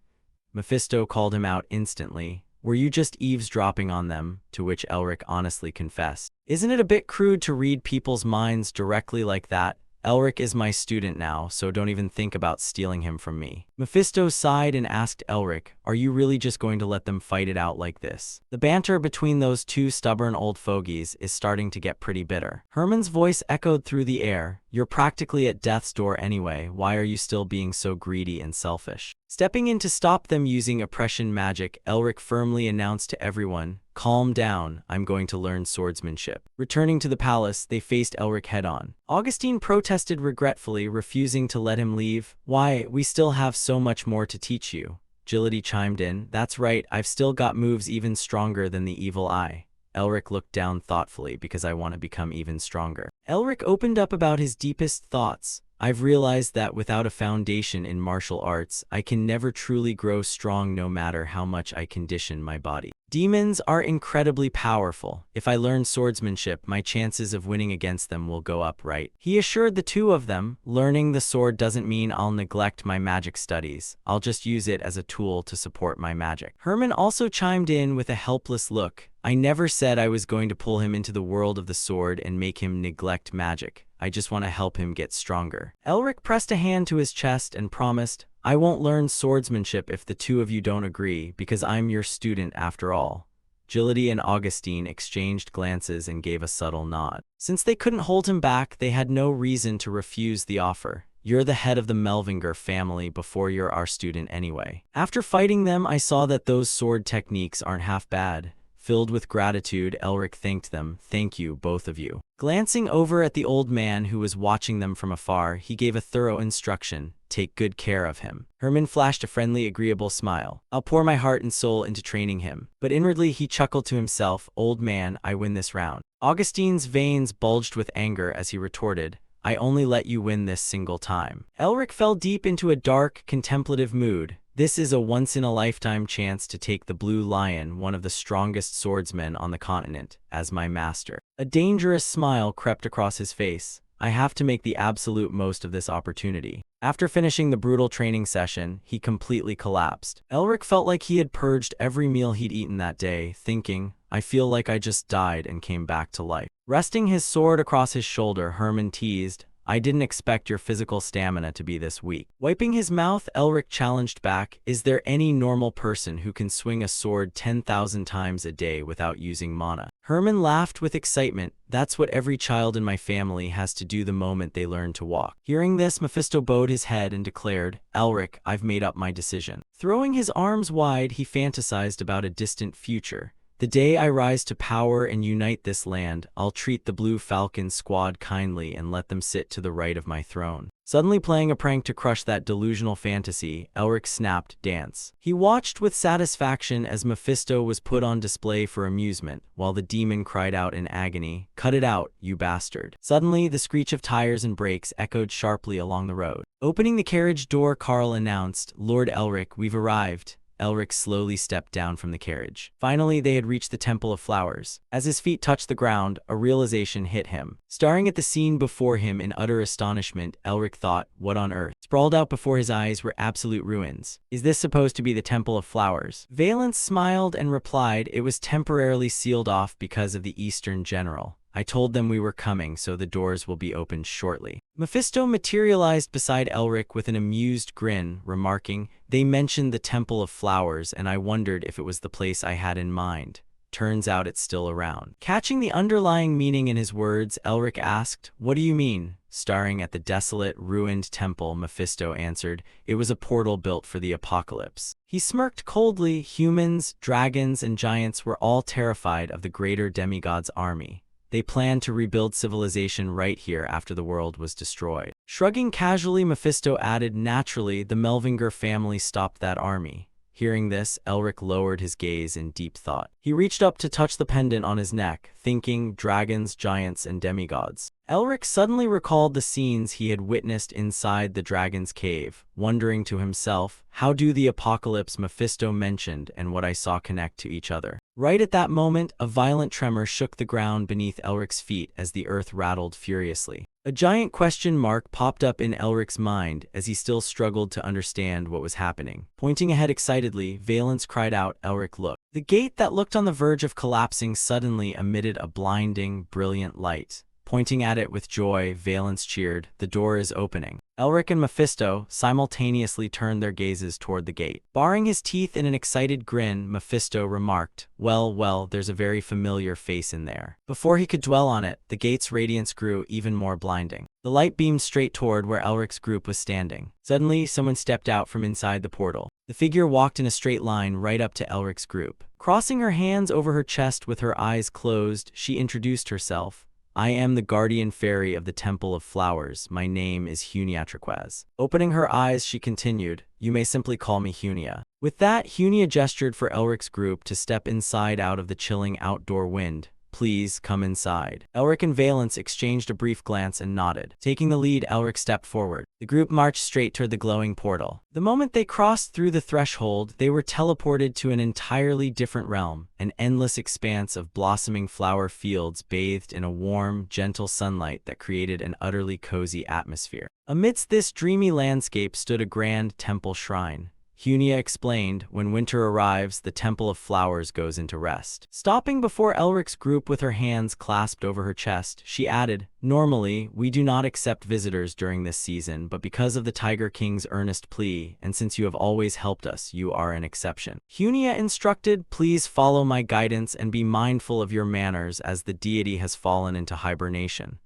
Mephisto called him out instantly. "Were you just eavesdropping on them?" To which Elric honestly confessed. "Isn't it a bit crude to read people's minds directly like that? Elric is my student now, so don't even think about stealing him from me." Mephisto sighed and asked Elric, "Are you really just going to let them fight it out like this?" The banter between those two stubborn old fogies is starting to get pretty bitter. Herman's voice echoed through the air. "You're practically at death's door anyway. Why are you still being so greedy and selfish?" Stepping in to stop them using oppression magic, Elric firmly announced to everyone, "Calm down, I'm going to learn swordsmanship." Returning to the palace, they faced Elric head-on. Augustine protested regretfully, refusing to let him leave. "Why, we still have so much more to teach you." Agility chimed in, "That's right, I've still got moves even stronger than the evil eye." Elric looked down thoughtfully, "Because I want to become even stronger." Elric opened up about his deepest thoughts. "I've realized that without a foundation in martial arts, I can never truly grow strong no matter how much I condition my body. Demons are incredibly powerful. If I learn swordsmanship, my chances of winning against them will go up, right?" He assured the two of them, "Learning the sword doesn't mean I'll neglect my magic studies. I'll just use it as a tool to support my magic." Herman also chimed in with a helpless look. "I never said I was going to pull him into the world of the sword and make him neglect magic. I just want to help him get stronger." Elric pressed a hand to his chest and promised, "I won't learn swordsmanship if the two of you don't agree, because I'm your student after all." Agility and Augustine exchanged glances and gave a subtle nod. Since they couldn't hold him back, they had no reason to refuse the offer. "You're the head of the Melvinger family before you're our student anyway." After fighting them, I saw that those sword techniques aren't half bad. Filled with gratitude, Elric thanked them. "Thank you, both of you." Glancing over at the old man who was watching them from afar, he gave a thorough instruction. "Take good care of him." Herman flashed a friendly, agreeable smile. "I'll pour my heart and soul into training him." But inwardly he chuckled to himself, "Old man, I win this round." Augustine's veins bulged with anger as he retorted, "I only let you win this single time." Elric fell deep into a dark, contemplative mood. "This is a once-in-a-lifetime chance to take the Blue Lion, one of the strongest swordsmen on the continent, as my master." A dangerous smile crept across his face. "I have to make the absolute most of this opportunity." After finishing the brutal training session, he completely collapsed. Elric felt like he had purged every meal he'd eaten that day, thinking, "I feel like I just died and came back to life." Resting his sword across his shoulder, Herman teased, "I didn't expect your physical stamina to be this weak." Wiping his mouth, Elric challenged back, "Is there any normal person who can swing a sword 10,000 times a day without using mana?" Herman laughed with excitement. "That's what every child in my family has to do the moment they learn to walk." Hearing this, Mephisto bowed his head and declared, "Elric, I've made up my decision." Throwing his arms wide, he fantasized about a distant future. "The day I rise to power and unite this land, I'll treat the Blue Falcon squad kindly and let them sit to the right of my throne." Suddenly playing a prank to crush that delusional fantasy, Elric snapped, "Dance." He watched with satisfaction as Mephisto was put on display for amusement, while the demon cried out in agony, "Cut it out, you bastard." Suddenly, the screech of tires and brakes echoed sharply along the road. Opening the carriage door, Carl announced, "Lord Elric, we've arrived." Elric slowly stepped down from the carriage. Finally, they had reached the Temple of Flowers. As his feet touched the ground, a realization hit him. Staring at the scene before him in utter astonishment, Elric thought, "What on earth?" Sprawled out before his eyes were absolute ruins. "Is this supposed to be the Temple of Flowers?" Valence smiled and replied, "It was temporarily sealed off because of the Eastern General. I told them we were coming, so the doors will be opened shortly." Mephisto materialized beside Elric with an amused grin, remarking, "They mentioned the Temple of Flowers, and I wondered if it was the place I had in mind. Turns out it's still around." Catching the underlying meaning in his words, Elric asked, "What do you mean?" Staring at the desolate, ruined temple, Mephisto answered, "It was a portal built for the apocalypse." He smirked coldly. Humans, dragons, and giants were all terrified of the greater demigod's army. They planned to rebuild civilization right here after the world was destroyed. Shrugging casually, Mephisto added, "Naturally, the Melvinger family stopped that army." Hearing this, Elric lowered his gaze in deep thought. He reached up to touch the pendant on his neck, thinking dragons, giants, and demigods. Elric suddenly recalled the scenes he had witnessed inside the dragon's cave, wondering to himself, how do the apocalypse Mephisto mentioned and what I saw connect to each other? Right at that moment, a violent tremor shook the ground beneath Elric's feet as the earth rattled furiously. A giant question mark popped up in Elric's mind as he still struggled to understand what was happening. Pointing ahead excitedly, Valence cried out, "Elric, look." The gate that looked on the verge of collapsing suddenly emitted a blinding, brilliant light. Pointing at it with joy, Valence cheered, "The door is opening." Elric and Mephisto simultaneously turned their gazes toward the gate. Baring his teeth in an excited grin, Mephisto remarked, well, there's a very familiar face in there." Before he could dwell on it, the gate's radiance grew even more blinding. The light beamed straight toward where Elric's group was standing. Suddenly, someone stepped out from inside the portal. The figure walked in a straight line right up to Elric's group. Crossing her hands over her chest with her eyes closed, she introduced herself. "I am the guardian fairy of the Temple of Flowers. My name is Hunia Triquez." Opening her eyes, she continued, "You may simply call me Hunia." With that, Hunia gestured for Elric's group to step inside out of the chilling outdoor wind. "Please come inside." Elric and Valence exchanged a brief glance and nodded. Taking the lead, Elric stepped forward. The group marched straight toward the glowing portal. The moment they crossed through the threshold, they were teleported to an entirely different realm, an endless expanse of blossoming flower fields bathed in a warm, gentle sunlight that created an utterly cozy atmosphere. Amidst this dreamy landscape stood a grand temple shrine. Hunia explained, "When winter arrives, the Temple of Flowers goes into rest." Stopping before Elric's group with her hands clasped over her chest, she added, "Normally, we do not accept visitors during this season, but because of the Tiger King's earnest plea, and since you have always helped us, you are an exception." Hunia instructed, "Please follow my guidance and be mindful of your manners as the deity has fallen into hibernation."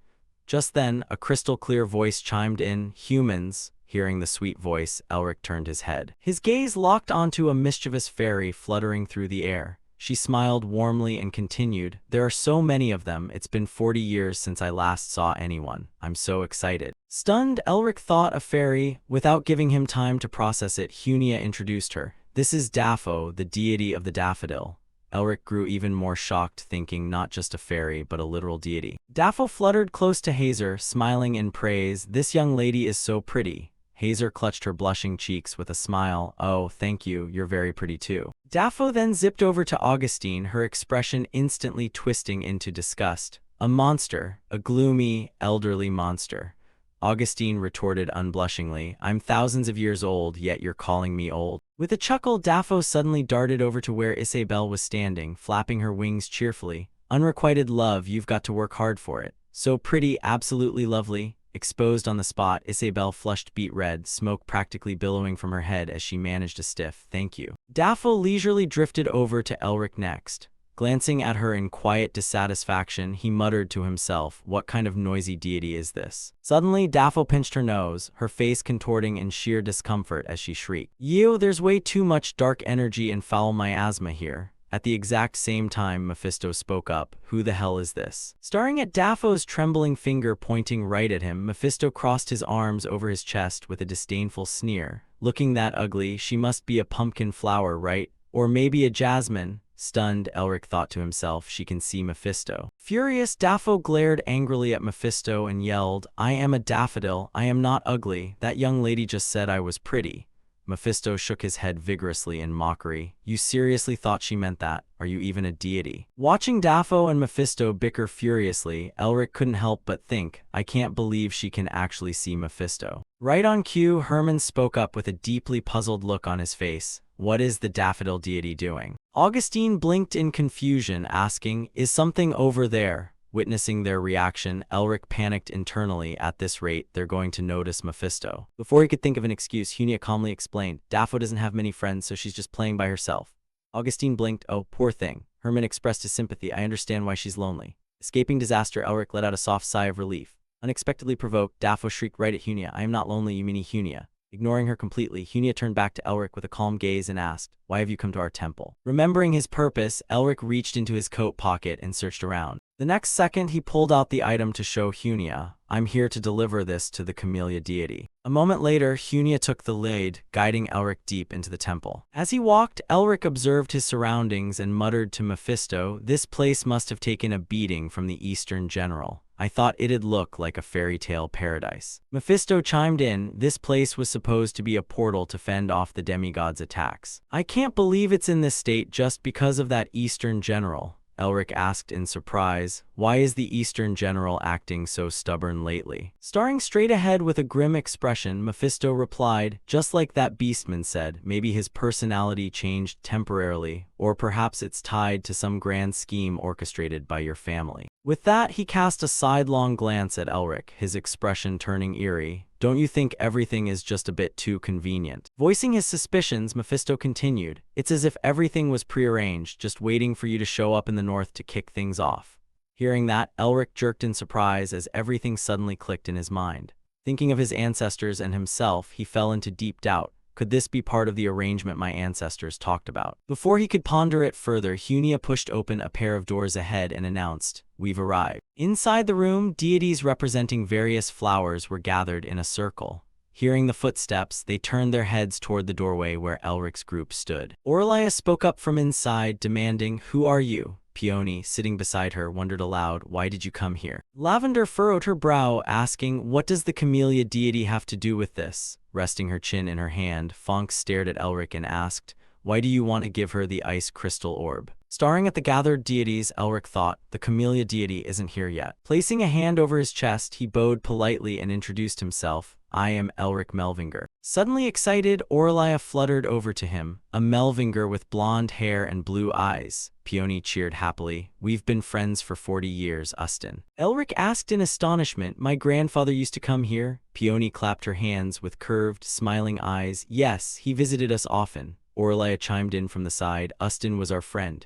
Just then, a crystal-clear voice chimed in, "Humans." Hearing the sweet voice, Elric turned his head. His gaze locked onto a mischievous fairy fluttering through the air. She smiled warmly and continued, "There are so many of them. It's been 40 years since I last saw anyone. I'm so excited." Stunned, Elric thought a fairy. Without giving him time to process it, Hunia introduced her. "This is Daffo, the deity of the daffodil." Elric grew even more shocked, thinking not just a fairy, but a literal deity. Daffo fluttered close to Hazer, smiling in praise. "This young lady is so pretty." Hazer clutched her blushing cheeks with a smile. "Oh, thank you, you're very pretty too." Daffo then zipped over to Augustine, her expression instantly twisting into disgust. "A monster, a gloomy, elderly monster." Augustine retorted unblushingly, "I'm thousands of years old, yet you're calling me old." With a chuckle, Daffo suddenly darted over to where Isabelle was standing, flapping her wings cheerfully. "Unrequited love, you've got to work hard for it. So pretty, absolutely lovely." Exposed on the spot, Isabelle flushed beet red, smoke practically billowing from her head as she managed a stiff, "Thank you." Daffo leisurely drifted over to Elric next. Glancing at her in quiet dissatisfaction, he muttered to himself, "What kind of noisy deity is this?" Suddenly, Daffo pinched her nose, her face contorting in sheer discomfort as she shrieked, "Yo, there's way too much dark energy and foul miasma here." At the exact same time, Mephisto spoke up, "Who the hell is this?" Staring at Daffo's trembling finger pointing right at him, Mephisto crossed his arms over his chest with a disdainful sneer. "Looking that ugly, she must be a pumpkin flower, right? Or maybe a jasmine." Stunned, Elric thought to himself, "She can see Mephisto." Furious, Daffo glared angrily at Mephisto and yelled, "I am a daffodil, I am not ugly. That young lady just said I was pretty." Mephisto shook his head vigorously in mockery. "You seriously thought she meant that? Are you even a deity?" Watching Daffo and Mephisto bicker furiously, Elric couldn't help but think, "I can't believe she can actually see Mephisto." Right on cue, Herman spoke up with a deeply puzzled look on his face. "What is the daffodil deity doing?" Augustine blinked in confusion, asking, "Is something over there?" Witnessing their reaction, Elric panicked internally. At this rate, they're going to notice Mephisto. Before he could think of an excuse, Hunia calmly explained, "Daffo doesn't have many friends, so she's just playing by herself." Augustine blinked. "Oh, poor thing." Herman expressed his sympathy. "I understand why she's lonely." Escaping disaster, Elric let out a soft sigh of relief. Unexpectedly provoked, Daffo shrieked right at Hunia, "I am not lonely, you meanie Hunia." Ignoring her completely, Hunia turned back to Elric with a calm gaze and asked, "Why have you come to our temple?" Remembering his purpose, Elric reached into his coat pocket and searched around. The next second, he pulled out the item to show Hunia. "I'm here to deliver this to the Camellia deity." A moment later, Hunia took the lead, guiding Elric deep into the temple. As he walked, Elric observed his surroundings and muttered to Mephisto, "This place must have taken a beating from the Eastern General. I thought it'd look like a fairy tale paradise." Mephisto chimed in, "This place was supposed to be a portal to fend off the demigod's attacks. I can't believe it's in this state just because of that Eastern General." Elric asked in surprise, "Why is the Eastern General acting so stubborn lately?" Staring straight ahead with a grim expression, Mephisto replied, "Just like that beastman said, maybe his personality changed temporarily, or perhaps it's tied to some grand scheme orchestrated by your family." With that, he cast a sidelong glance at Elric, his expression turning eerie. "Don't you think everything is just a bit too convenient?" Voicing his suspicions, Mephisto continued, "It's as if everything was prearranged, just waiting for you to show up in the north to kick things off." Hearing that, Elric jerked in surprise as everything suddenly clicked in his mind. Thinking of his ancestors and himself, he fell into deep doubt. Could this be part of the arrangement my ancestors talked about? Before he could ponder it further, Hunia pushed open a pair of doors ahead and announced, "We've arrived." Inside the room, deities representing various flowers were gathered in a circle. Hearing the footsteps, they turned their heads toward the doorway where Elric's group stood. Orlaia spoke up from inside, demanding, "Who are you?" Peony, sitting beside her, wondered aloud, "Why did you come here?" Lavender furrowed her brow, asking, "What does the Camellia deity have to do with this?" Resting her chin in her hand, Fonk stared at Elric and asked, "Why do you want to give her the ice crystal orb?" Staring at the gathered deities, Elric thought, "The Camellia deity isn't here yet." Placing a hand over his chest, he bowed politely and introduced himself. "I am Elric Melvinger." Suddenly excited, Orlaia fluttered over to him, a Melvinger with blonde hair and blue eyes. Peony cheered happily. "We've been friends for 40 years, Ustin." Elric asked in astonishment, "My grandfather used to come here?" Peony clapped her hands with curved, smiling eyes. "Yes, he visited us often." Orlaia chimed in from the side, "Ustin was our friend."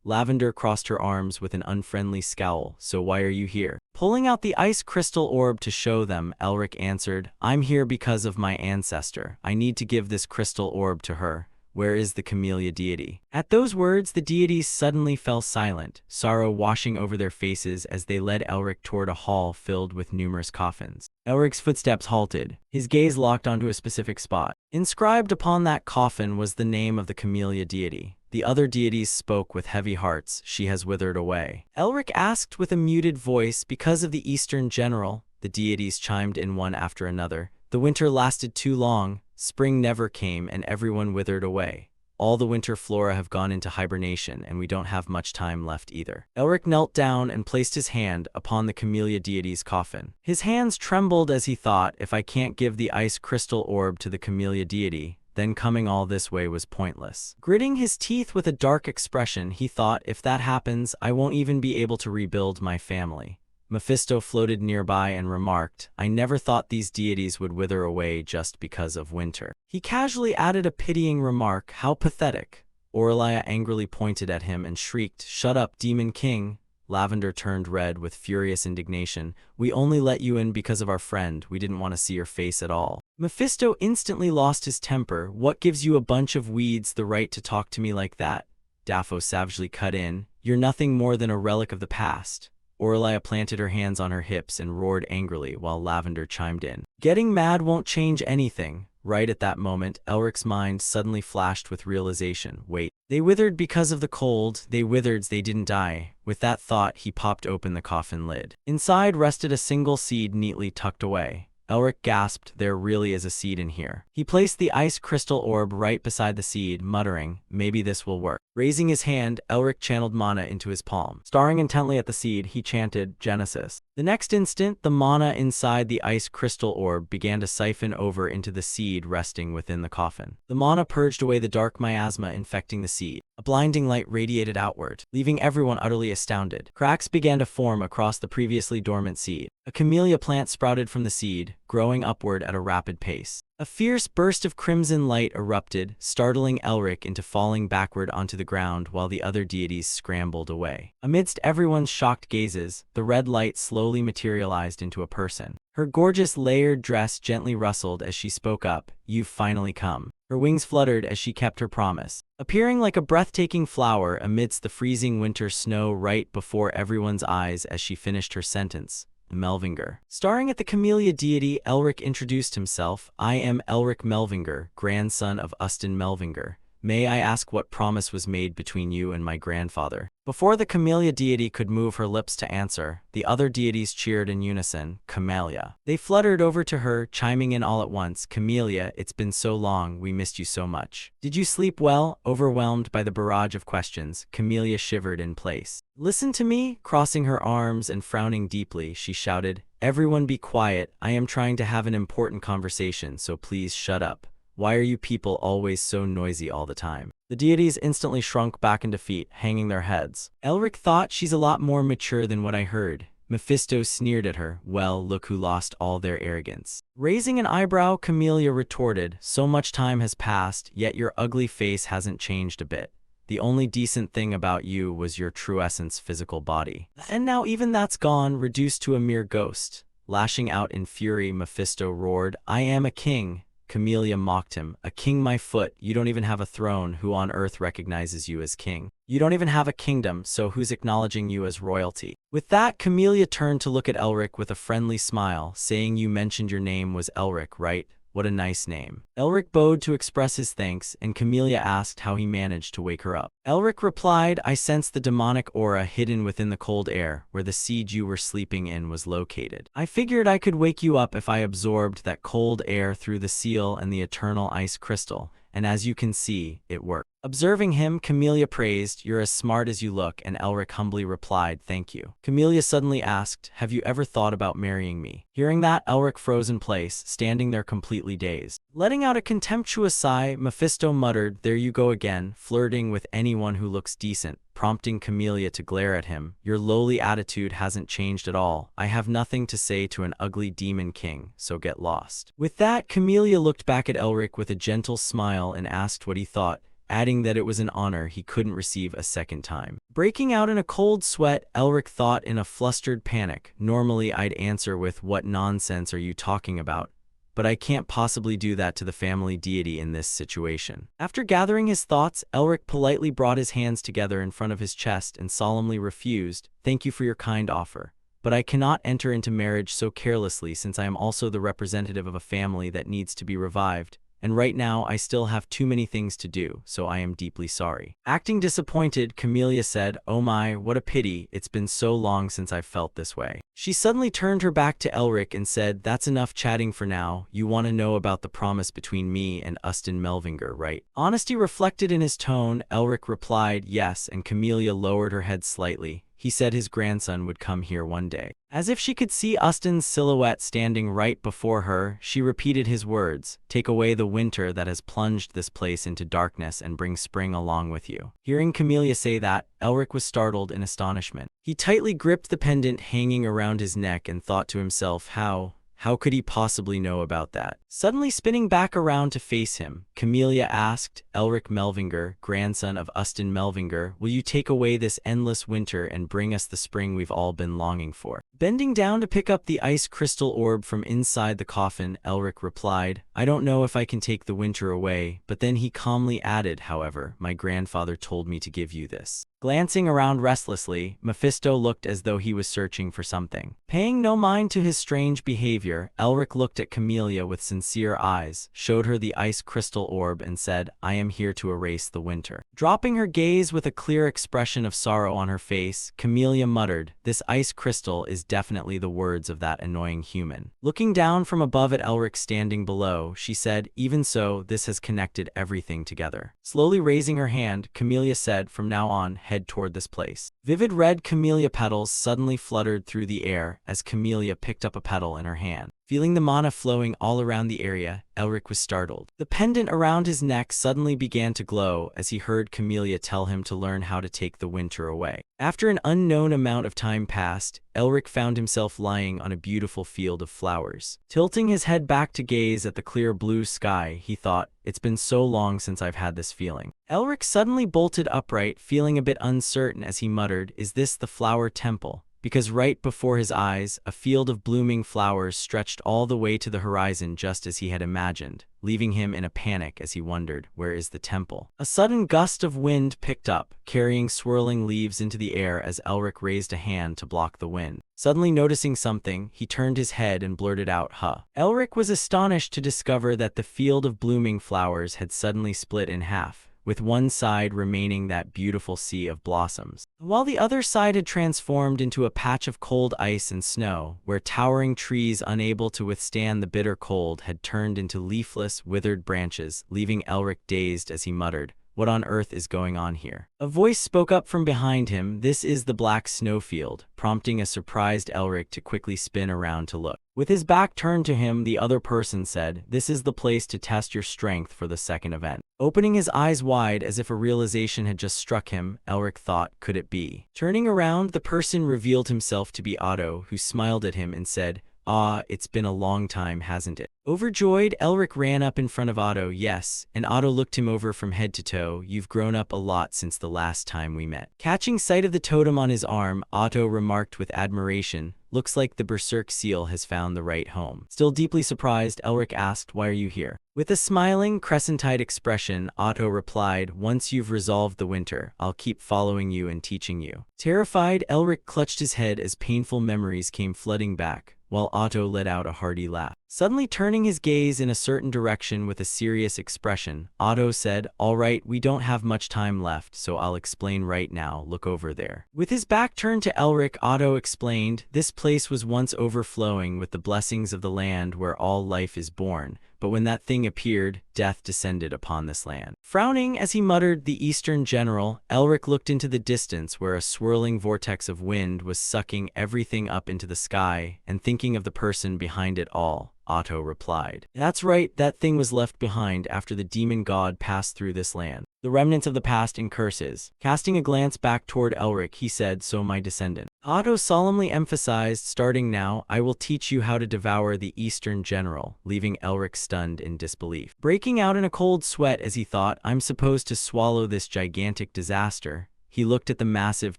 Lavender crossed her arms with an unfriendly scowl. "So why are you here?" Pulling out the ice crystal orb to show them, Elric answered, "I'm here because of my ancestor. I need to give this crystal orb to her. Where is the Camellia deity?" At those words, the deities suddenly fell silent, sorrow washing over their faces as they led Elric toward a hall filled with numerous coffins. Elric's footsteps halted, his gaze locked onto a specific spot. Inscribed upon that coffin was the name of the Camellia deity. The other deities spoke with heavy hearts. "She has withered away." Elric asked with a muted voice, "Because of the Eastern General?" The deities chimed in one after another. "The winter lasted too long, spring never came, and everyone withered away. All the winter flora have gone into hibernation, and we don't have much time left either." Elric knelt down and placed his hand upon the Camellia deity's coffin. His hands trembled as he thought, "If I can't give the ice crystal orb to the Camellia deity, then coming all this way was pointless." Gritting his teeth with a dark expression, he thought, "If that happens, I won't even be able to rebuild my family." Mephisto floated nearby and remarked, "I never thought these deities would wither away just because of winter." He casually added a pitying remark, "How pathetic." Orlaia angrily pointed at him and shrieked, "Shut up, Demon King." Lavender turned red with furious indignation. "We only let you in because of our friend. We didn't want to see your face at all." Mephisto instantly lost his temper. "What gives you a bunch of weeds the right to talk to me like that?" Daffo savagely cut in. "You're nothing more than a relic of the past." Orlaia planted her hands on her hips and roared angrily while Lavender chimed in. "Getting mad won't change anything." Right at that moment, Elric's mind suddenly flashed with realization. "Wait, they withered because of the cold. They withered, they didn't die." With that thought, he popped open the coffin lid. Inside rested a single seed neatly tucked away. Elric gasped, "There really is a seed in here." He placed the ice crystal orb right beside the seed, muttering, "Maybe this will work." Raising his hand, Elric channeled mana into his palm. Staring intently at the seed, he chanted, "Genesis." The next instant, the mana inside the ice crystal orb began to siphon over into the seed resting within the coffin. The mana purged away the dark miasma infecting the seed. A blinding light radiated outward, leaving everyone utterly astounded. Cracks began to form across the previously dormant seed. A camellia plant sprouted from the seed, growing upward at a rapid pace. A fierce burst of crimson light erupted, startling Elric into falling backward onto the ground while the other deities scrambled away. Amidst everyone's shocked gazes, the red light slowly materialized into a person. Her gorgeous layered dress gently rustled as she spoke up, "You've finally come." Her wings fluttered as she kept her promise, appearing like a breathtaking flower amidst the freezing winter snow right before everyone's eyes as she finished her sentence. Melvinger. Staring at the camellia deity, Elric introduced himself. "I am Elric Melvinger, grandson of Ustin Melvinger. May I ask what promise was made between you and my grandfather?" Before the camellia deity could move her lips to answer, the other deities cheered in unison, "Camellia." They fluttered over to her, chiming in all at once, "Camellia, it's been so long, we missed you so much. Did you sleep well?" Overwhelmed by the barrage of questions, Camellia shivered in place. "Listen to me?" Crossing her arms and frowning deeply, she shouted, "Everyone be quiet, I am trying to have an important conversation, so please shut up. Why are you people always so noisy all the time?" The deities instantly shrunk back in defeat, hanging their heads. Elric thought, "She's a lot more mature than what I heard." Mephisto sneered at her, "Well, look who lost all their arrogance." Raising an eyebrow, Camellia retorted, "So much time has passed, yet your ugly face hasn't changed a bit. The only decent thing about you was your true essence physical body. And now even that's gone, reduced to a mere ghost." Lashing out in fury, Mephisto roared, "I am a king." Camellia mocked him, "A king my foot, you don't even have a throne, who on earth recognizes you as king? You don't even have a kingdom, so who's acknowledging you as royalty?" With that, Camellia turned to look at Elric with a friendly smile, saying, "You mentioned your name was Elric, right? What a nice name." Elric bowed to express his thanks, and Camellia asked how he managed to wake her up. Elric replied, "I sensed the demonic aura hidden within the cold air, where the siege you were sleeping in was located. I figured I could wake you up if I absorbed that cold air through the seal and the eternal ice crystal, and as you can see, it worked." Observing him, Camellia praised, "You're as smart as you look," and Elric humbly replied, "Thank you." Camellia suddenly asked, "Have you ever thought about marrying me?" Hearing that, Elric froze in place, standing there completely dazed. Letting out a contemptuous sigh, Mephisto muttered, "There you go again, flirting with anyone who looks decent," prompting Camellia to glare at him. "Your lowly attitude hasn't changed at all. I have nothing to say to an ugly demon king, so get lost." With that, Camellia looked back at Elric with a gentle smile and asked what he thought, adding that it was an honor he couldn't receive a second time. Breaking out in a cold sweat, Elric thought in a flustered panic, "Normally I'd answer with, 'What nonsense are you talking about?' But I can't possibly do that to the family deity in this situation." After gathering his thoughts, Elric politely brought his hands together in front of his chest and solemnly refused, "Thank you for your kind offer, but I cannot enter into marriage so carelessly since I am also the representative of a family that needs to be revived. And right now I still have too many things to do, so I am deeply sorry." Acting disappointed, Camellia said, "Oh my, what a pity, it's been so long since I've felt this way." She suddenly turned her back to Elric and said, "That's enough chatting for now. You want to know about the promise between me and Ustin Melvinger, right?" Honesty reflected in his tone, Elric replied, "Yes," and Camellia lowered her head slightly. "He said his grandson would come here one day." As if she could see Ustin's silhouette standing right before her, she repeated his words, "Take away the winter that has plunged this place into darkness and bring spring along with you." Hearing Camellia say that, Elric was startled in astonishment. He tightly gripped the pendant hanging around his neck and thought to himself, How could he possibly know about that? Suddenly spinning back around to face him, Camellia asked, "Elric Melvinger, grandson of Ustin Melvinger, will you take away this endless winter and bring us the spring we've all been longing for?" Bending down to pick up the ice crystal orb from inside the coffin, Elric replied, "I don't know if I can take the winter away," but then he calmly added, "However, my grandfather told me to give you this." Glancing around restlessly, Mephisto looked as though he was searching for something. Paying no mind to his strange behavior, Elric looked at Camellia with sincere eyes, showed her the ice crystal orb and said, "I am here to erase the winter." Dropping her gaze with a clear expression of sorrow on her face, Camellia muttered, "This ice crystal is definitely the words of that annoying human." Looking down from above at Elric standing below, she said, "Even so, this has connected everything together." Slowly raising her hand, Camellia said, "From now on, head toward this place." Vivid red camellia petals suddenly fluttered through the air as Camellia picked up a petal in her hand. Feeling the mana flowing all around the area, Elric was startled. The pendant around his neck suddenly began to glow as he heard Camellia tell him to learn how to take the winter away. After an unknown amount of time passed, Elric found himself lying on a beautiful field of flowers. Tilting his head back to gaze at the clear blue sky, he thought, "It's been so long since I've had this feeling." Elric suddenly bolted upright, feeling a bit uncertain as he muttered, "Is this the flower temple?" Because right before his eyes, a field of blooming flowers stretched all the way to the horizon just as he had imagined, leaving him in a panic as he wondered, where is the temple? A sudden gust of wind picked up, carrying swirling leaves into the air as Elric raised a hand to block the wind. Suddenly noticing something, he turned his head and blurted out, "Huh." Elric was astonished to discover that the field of blooming flowers had suddenly split in half, with one side remaining that beautiful sea of blossoms, while the other side had transformed into a patch of cold ice and snow, where towering trees unable to withstand the bitter cold had turned into leafless, withered branches, leaving Elric dazed as he muttered, "What on earth is going on here?" A voice spoke up from behind him, "This is the Black Snowfield," prompting a surprised Elric to quickly spin around to look. With his back turned to him, the other person said, "This is the place to test your strength for the second event." Opening his eyes wide as if a realization had just struck him, Elric thought, could it be? Turning around, the person revealed himself to be Otto, who smiled at him and said, "Ah, it's been a long time, hasn't it?" Overjoyed, Elric ran up in front of Otto. "Yes," and Otto looked him over from head to toe. "You've grown up a lot since the last time we met." Catching sight of the totem on his arm, Otto remarked with admiration, "Looks like the Berserk seal has found the right home." Still deeply surprised, Elric asked, "Why are you here?" With a smiling, crescent-eyed expression, Otto replied, "Once you've resolved the winter, I'll keep following you and teaching you." Terrified, Elric clutched his head as painful memories came flooding back, while Otto let out a hearty laugh. Suddenly turning his gaze in a certain direction with a serious expression, Otto said, "All right, we don't have much time left, so I'll explain right now. Look over there." With his back turned to Elric, Otto explained, "This place was once overflowing with the blessings of the land where all life is born, but when that thing appeared, death descended upon this land." Frowning as he muttered, "The Eastern General," Elric looked into the distance where a swirling vortex of wind was sucking everything up into the sky, and thinking of the person behind it all, Otto replied, "That's right, that thing was left behind after the demon god passed through this land. The remnants of the past and curses." Casting a glance back toward Elric, he said, "So my descendant." Otto solemnly emphasized, "Starting now, I will teach you how to devour the Eastern General," leaving Elric stunned in disbelief. Breaking out in a cold sweat as he thought, "I'm supposed to swallow this gigantic disaster." He looked at the massive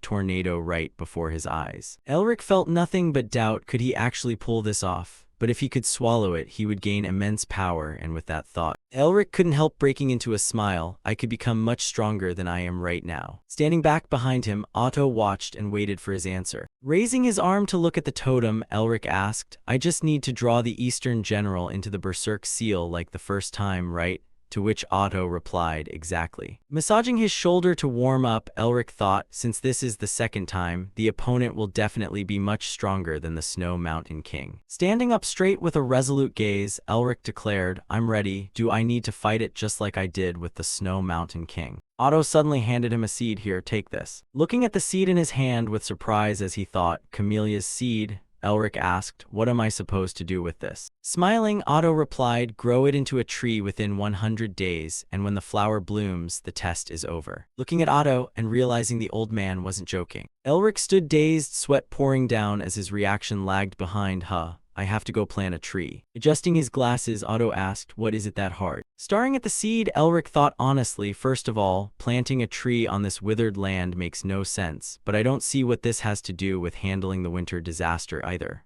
tornado right before his eyes. Elric felt nothing but doubt. Could he actually pull this off? But if he could swallow it, he would gain immense power, and with that thought, Elric couldn't help breaking into a smile. "I could become much stronger than I am right now." Standing back behind him, Otto watched and waited for his answer. Raising his arm to look at the totem, Elric asked, "I just need to draw the Eastern General into the Berserk seal like the first time, right?" To which Otto replied, "Exactly." Massaging his shoulder to warm up, Elric thought, since this is the second time, the opponent will definitely be much stronger than the Snow Mountain King. Standing up straight with a resolute gaze, Elric declared, "I'm ready. Do I need to fight it just like I did with the Snow Mountain King?" Otto suddenly handed him a seed. "Here, take this." Looking at the seed in his hand with surprise as he thought, "Camellia's seed?" Elric asked, "What am I supposed to do with this?" Smiling, Otto replied, "Grow it into a tree within 100 days, and when the flower blooms, the test is over." Looking at Otto and realizing the old man wasn't joking, Elric stood dazed, sweat pouring down as his reaction lagged behind. I have to go plant a tree." Adjusting his glasses, Otto asked, "What is it that hard?" Staring at the seed, Elric thought honestly, "First of all, planting a tree on this withered land makes no sense, but I don't see what this has to do with handling the winter disaster either.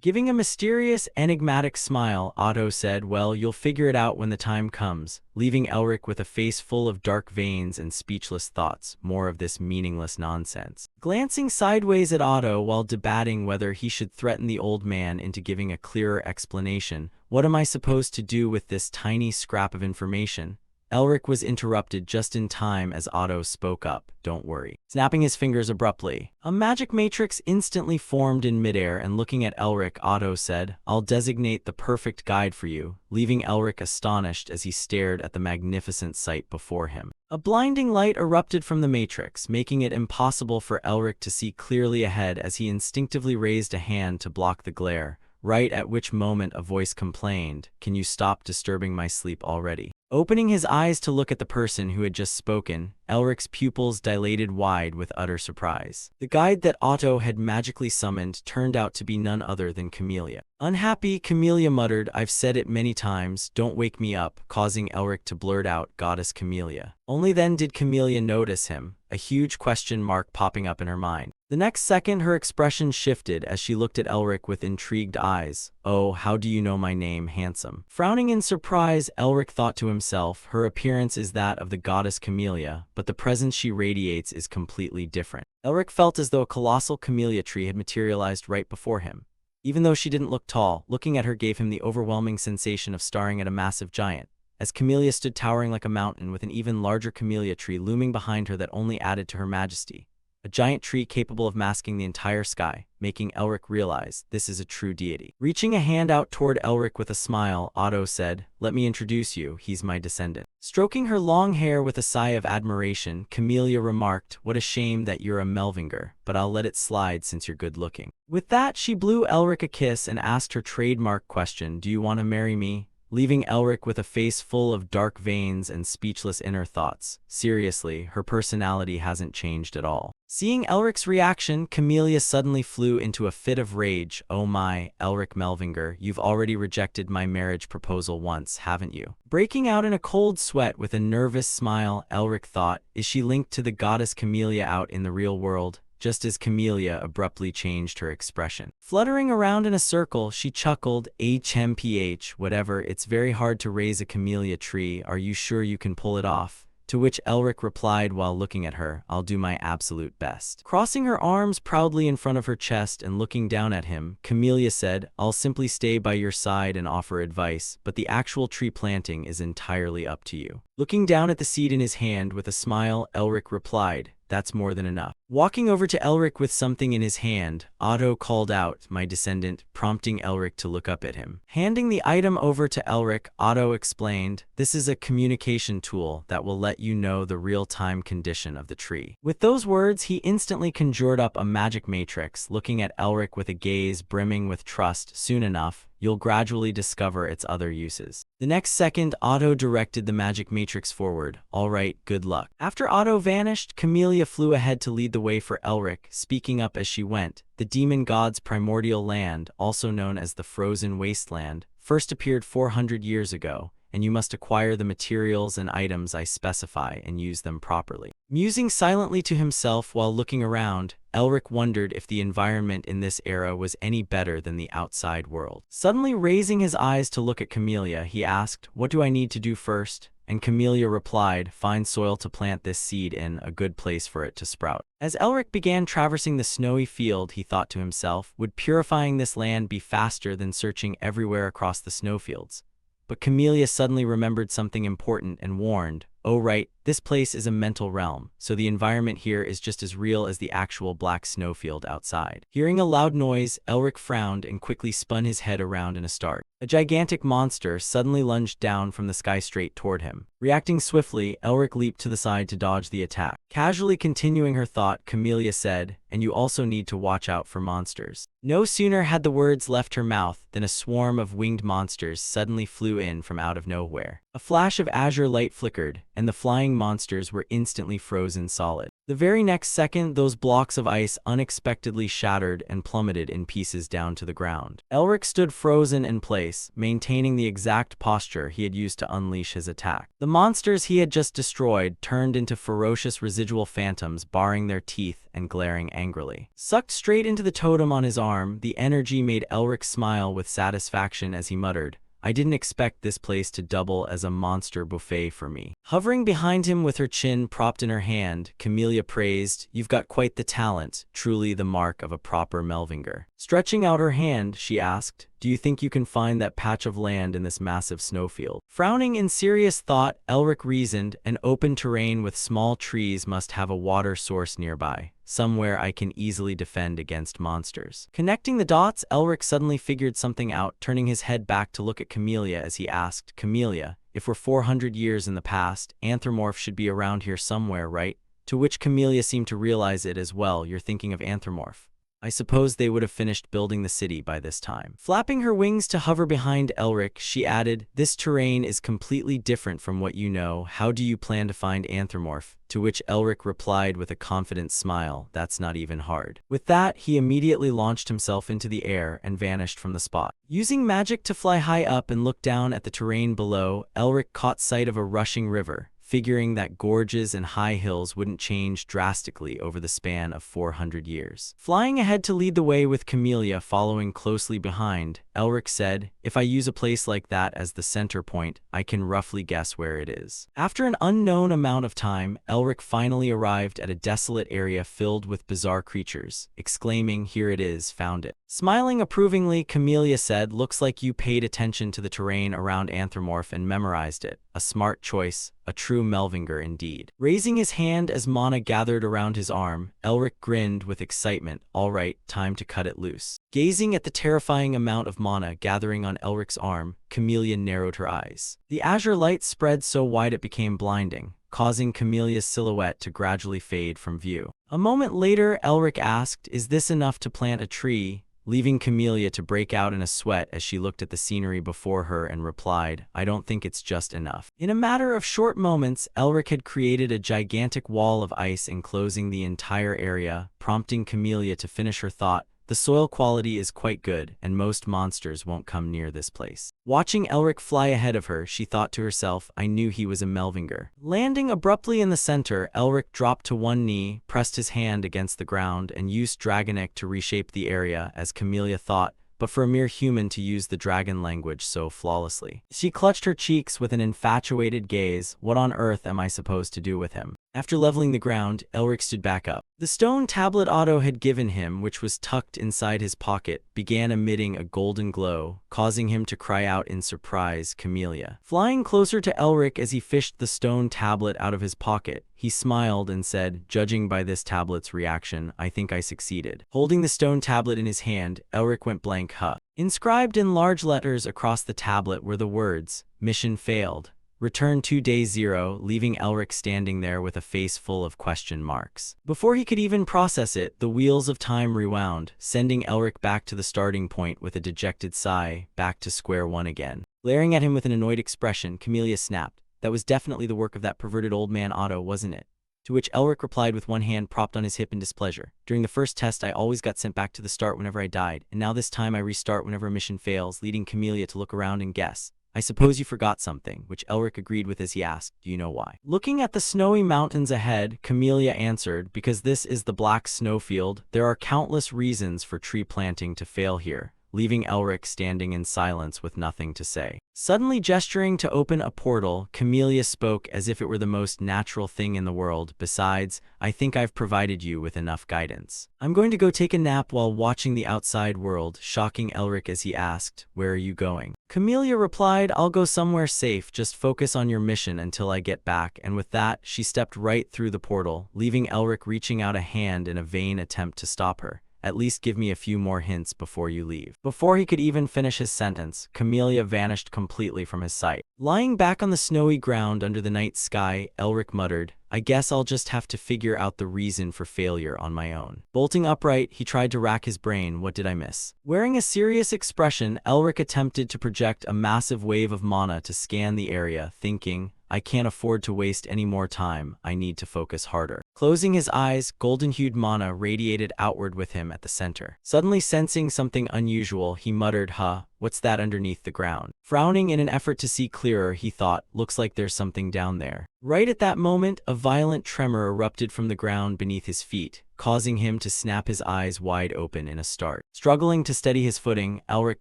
Giving a mysterious, enigmatic smile, Otto said, "Well, you'll figure it out when the time comes," leaving Elric with a face full of dark veins and speechless thoughts. More of this meaningless nonsense. Glancing sideways at Otto while debating whether he should threaten the old man into giving a clearer explanation, "What am I supposed to do with this tiny scrap of information?" Elric was interrupted just in time as Otto spoke up, "Don't worry." Snapping his fingers abruptly, a magic matrix instantly formed in midair, and looking at Elric, Otto said, "I'll designate the perfect guide for you," leaving Elric astonished as he stared at the magnificent sight before him. A blinding light erupted from the matrix, making it impossible for Elric to see clearly ahead as he instinctively raised a hand to block the glare. right at which moment a voice complained, "Can you stop disturbing my sleep already?" Opening his eyes to look at the person who had just spoken, Elric's pupils dilated wide with utter surprise. The guide that Otto had magically summoned turned out to be none other than Camellia. Unhappy, Camellia muttered, "I've said it many times, don't wake me up," causing Elric to blurt out, "Goddess Camellia." Only then did Camellia notice him, a huge question mark popping up in her mind. The next second, her expression shifted as she looked at Elric with intrigued eyes. "Oh, how do you know my name, handsome?" Frowning in surprise, Elric thought to himself, her appearance is that of the goddess Camellia, but the presence she radiates is completely different. Elric felt as though a colossal camellia tree had materialized right before him. Even though she didn't look tall, looking at her gave him the overwhelming sensation of staring at a massive giant, as Camellia stood towering like a mountain with an even larger camellia tree looming behind her that only added to her majesty. A giant tree capable of masking the entire sky, making Elric realize this is a true deity. Reaching a hand out toward Elric with a smile, Otto said, "Let me introduce you, he's my descendant." Stroking her long hair with a sigh of admiration, Camellia remarked, "What a shame that you're a Melvinger, but I'll let it slide since you're good looking." With that, she blew Elric a kiss and asked her trademark question, "Do you want to marry me?" Leaving Elric with a face full of dark veins and speechless inner thoughts. Seriously, her personality hasn't changed at all. Seeing Elric's reaction, Camellia suddenly flew into a fit of rage. "Oh my, Elric Melvinger, you've already rejected my marriage proposal once, haven't you?" Breaking out in a cold sweat with a nervous smile, Elric thought, is she linked to the goddess Camellia out in the real world? Just as Camellia abruptly changed her expression. Fluttering around in a circle, she chuckled, "HMPH, whatever, it's very hard to raise a camellia tree, are you sure you can pull it off?" To which Elric replied while looking at her, "I'll do my absolute best." Crossing her arms proudly in front of her chest and looking down at him, Camellia said, "I'll simply stay by your side and offer advice, but the actual tree planting is entirely up to you." Looking down at the seed in his hand with a smile, Elric replied, "That's more than enough." Walking over to Elric with something in his hand, Otto called out, "My descendant," prompting Elric to look up at him. Handing the item over to Elric, Otto explained, "This is a communication tool that will let you know the real-time condition of the tree." With those words, he instantly conjured up a magic matrix, looking at Elric with a gaze brimming with trust. "Soon enough, you'll gradually discover its other uses." The next second, Otto directed the magic matrix forward. "All right, good luck." After Otto vanished, Camellia flew ahead to lead the way for Elric, speaking up as she went. "The demon god's primordial land, also known as the Frozen Wasteland, first appeared 400 years ago, and you must acquire the materials and items I specify and use them properly." Musing silently to himself while looking around, Elric wondered if the environment in this era was any better than the outside world. Suddenly raising his eyes to look at Camellia, he asked, "What do I need to do first?" And Camellia replied, "Find soil to plant this seed in, a good place for it to sprout." As Elric began traversing the snowy field, he thought to himself, would purifying this land be faster than searching everywhere across the snowfields? But Camellia suddenly remembered something important and warned, "Oh right, this place is a mental realm, so the environment here is just as real as the actual black snowfield outside." Hearing a loud noise, Elric frowned and quickly spun his head around in a start. A gigantic monster suddenly lunged down from the sky straight toward him. Reacting swiftly, Elric leaped to the side to dodge the attack. Casually continuing her thought, Camellia said, "And you also need to watch out for monsters." No sooner had the words left her mouth than a swarm of winged monsters suddenly flew in from out of nowhere. A flash of azure light flickered, and the flying monsters were instantly frozen solid. The very next second, those blocks of ice unexpectedly shattered and plummeted in pieces down to the ground. Elric stood frozen in place, maintaining the exact posture he had used to unleash his attack. The monsters he had just destroyed turned into ferocious residual phantoms, baring their teeth and glaring angrily. Sucked straight into the totem on his arm, the energy made Elric smile with satisfaction as he muttered, "I didn't expect this place to double as a monster buffet for me." Hovering behind him with her chin propped in her hand, Camellia praised, "You've got quite the talent, truly the mark of a proper Melvinger." Stretching out her hand, she asked, "Do you think you can find that patch of land in this massive snowfield?" Frowning in serious thought, Elric reasoned, "An open terrain with small trees must have a water source nearby. Somewhere I can easily defend against monsters." Connecting the dots, Elric suddenly figured something out, turning his head back to look at Camellia as he asked, "Camellia, if we're 400 years in the past, Anthropomorph should be around here somewhere, right?" To which Camellia seemed to realize it as well. "You're thinking of Anthropomorph." I suppose they would have finished building the city by this time. Flapping her wings to hover behind Elric, she added, "This terrain is completely different from what you know. How do you plan to find Anthropomorph?" To which Elric replied with a confident smile, "That's not even hard." With that, he immediately launched himself into the air and vanished from the spot. Using magic to fly high up and look down at the terrain below, Elric caught sight of a rushing river, figuring that gorges and high hills wouldn't change drastically over the span of 400 years. Flying ahead to lead the way with Camellia following closely behind, Elric said, "If I use a place like that as the center point, I can roughly guess where it is." After an unknown amount of time, Elric finally arrived at a desolate area filled with bizarre creatures, exclaiming, "Here it is, found it." Smiling approvingly, Camellia said, "Looks like you paid attention to the terrain around Anthropomorph and memorized it. A smart choice, a true Melvinger indeed." Raising his hand as mana gathered around his arm, Elric grinned with excitement. "All right, time to cut it loose." Gazing at the terrifying amount of mana gathering on Elric's arm, Camellia narrowed her eyes. The azure light spread so wide it became blinding, causing Camelia's silhouette to gradually fade from view. A moment later, Elric asked, "Is this enough to plant a tree?" leaving Camellia to break out in a sweat as she looked at the scenery before her and replied, "I don't think it's just enough." In a matter of short moments, Elric had created a gigantic wall of ice enclosing the entire area, prompting Camellia to finish her thought, "The soil quality is quite good, and most monsters won't come near this place." Watching Elric fly ahead of her, she thought to herself, "I knew he was a Melvinger." Landing abruptly in the center, Elric dropped to one knee, pressed his hand against the ground, and used Dragonic to reshape the area, as Camellia thought, but for a mere human to use the dragon language so flawlessly. She clutched her cheeks with an infatuated gaze. What on earth am I supposed to do with him? After leveling the ground, Elric stood back up. The stone tablet Otto had given him, which was tucked inside his pocket, began emitting a golden glow, causing him to cry out in surprise, "Camellia." Flying closer to Elric as he fished the stone tablet out of his pocket, he smiled and said, "Judging by this tablet's reaction, I think I succeeded." Holding the stone tablet in his hand, Elric went blank. Inscribed in large letters across the tablet were the words, "Mission failed. Return to day 0, leaving Elric standing there with a face full of question marks. Before he could even process it, the wheels of time rewound, sending Elric back to the starting point with a dejected sigh, back to square one again. Glaring at him with an annoyed expression, Camellia snapped, "That was definitely the work of that perverted old man Otto, wasn't it?" To which Elric replied with one hand propped on his hip in displeasure. "During the first test, I always got sent back to the start whenever I died, and now this time I restart whenever a mission fails," leading Camellia to look around and guess. "I suppose you forgot something," which Elric agreed with as he asked, "Do you know why?" Looking at the snowy mountains ahead, Camellia answered, "Because this is the Black Snowfield. There are countless reasons for tree planting to fail here," leaving Elric standing in silence with nothing to say. Suddenly gesturing to open a portal, Camellia spoke as if it were the most natural thing in the world. "Besides, I think I've provided you with enough guidance. I'm going to go take a nap while watching the outside world," shocking Elric as he asked, "Where are you going?" Camellia replied, "I'll go somewhere safe, just focus on your mission until I get back," and with that, she stepped right through the portal, leaving Elric reaching out a hand in a vain attempt to stop her. "At least give me a few more hints before you leave." Before he could even finish his sentence, Camellia vanished completely from his sight. Lying back on the snowy ground under the night sky, Elric muttered, "I guess I'll just have to figure out the reason for failure on my own." Bolting upright, he tried to rack his brain. What did I miss? Wearing a serious expression, Elric attempted to project a massive wave of mana to scan the area, thinking, "I can't afford to waste any more time, I need to focus harder." Closing his eyes, golden-hued mana radiated outward with him at the center. Suddenly sensing something unusual, he muttered, What's that underneath the ground?" Frowning in an effort to see clearer, he thought, "Looks like there's something down there." Right at that moment, a violent tremor erupted from the ground beneath his feet, causing him to snap his eyes wide open in a start. Struggling to steady his footing, Elric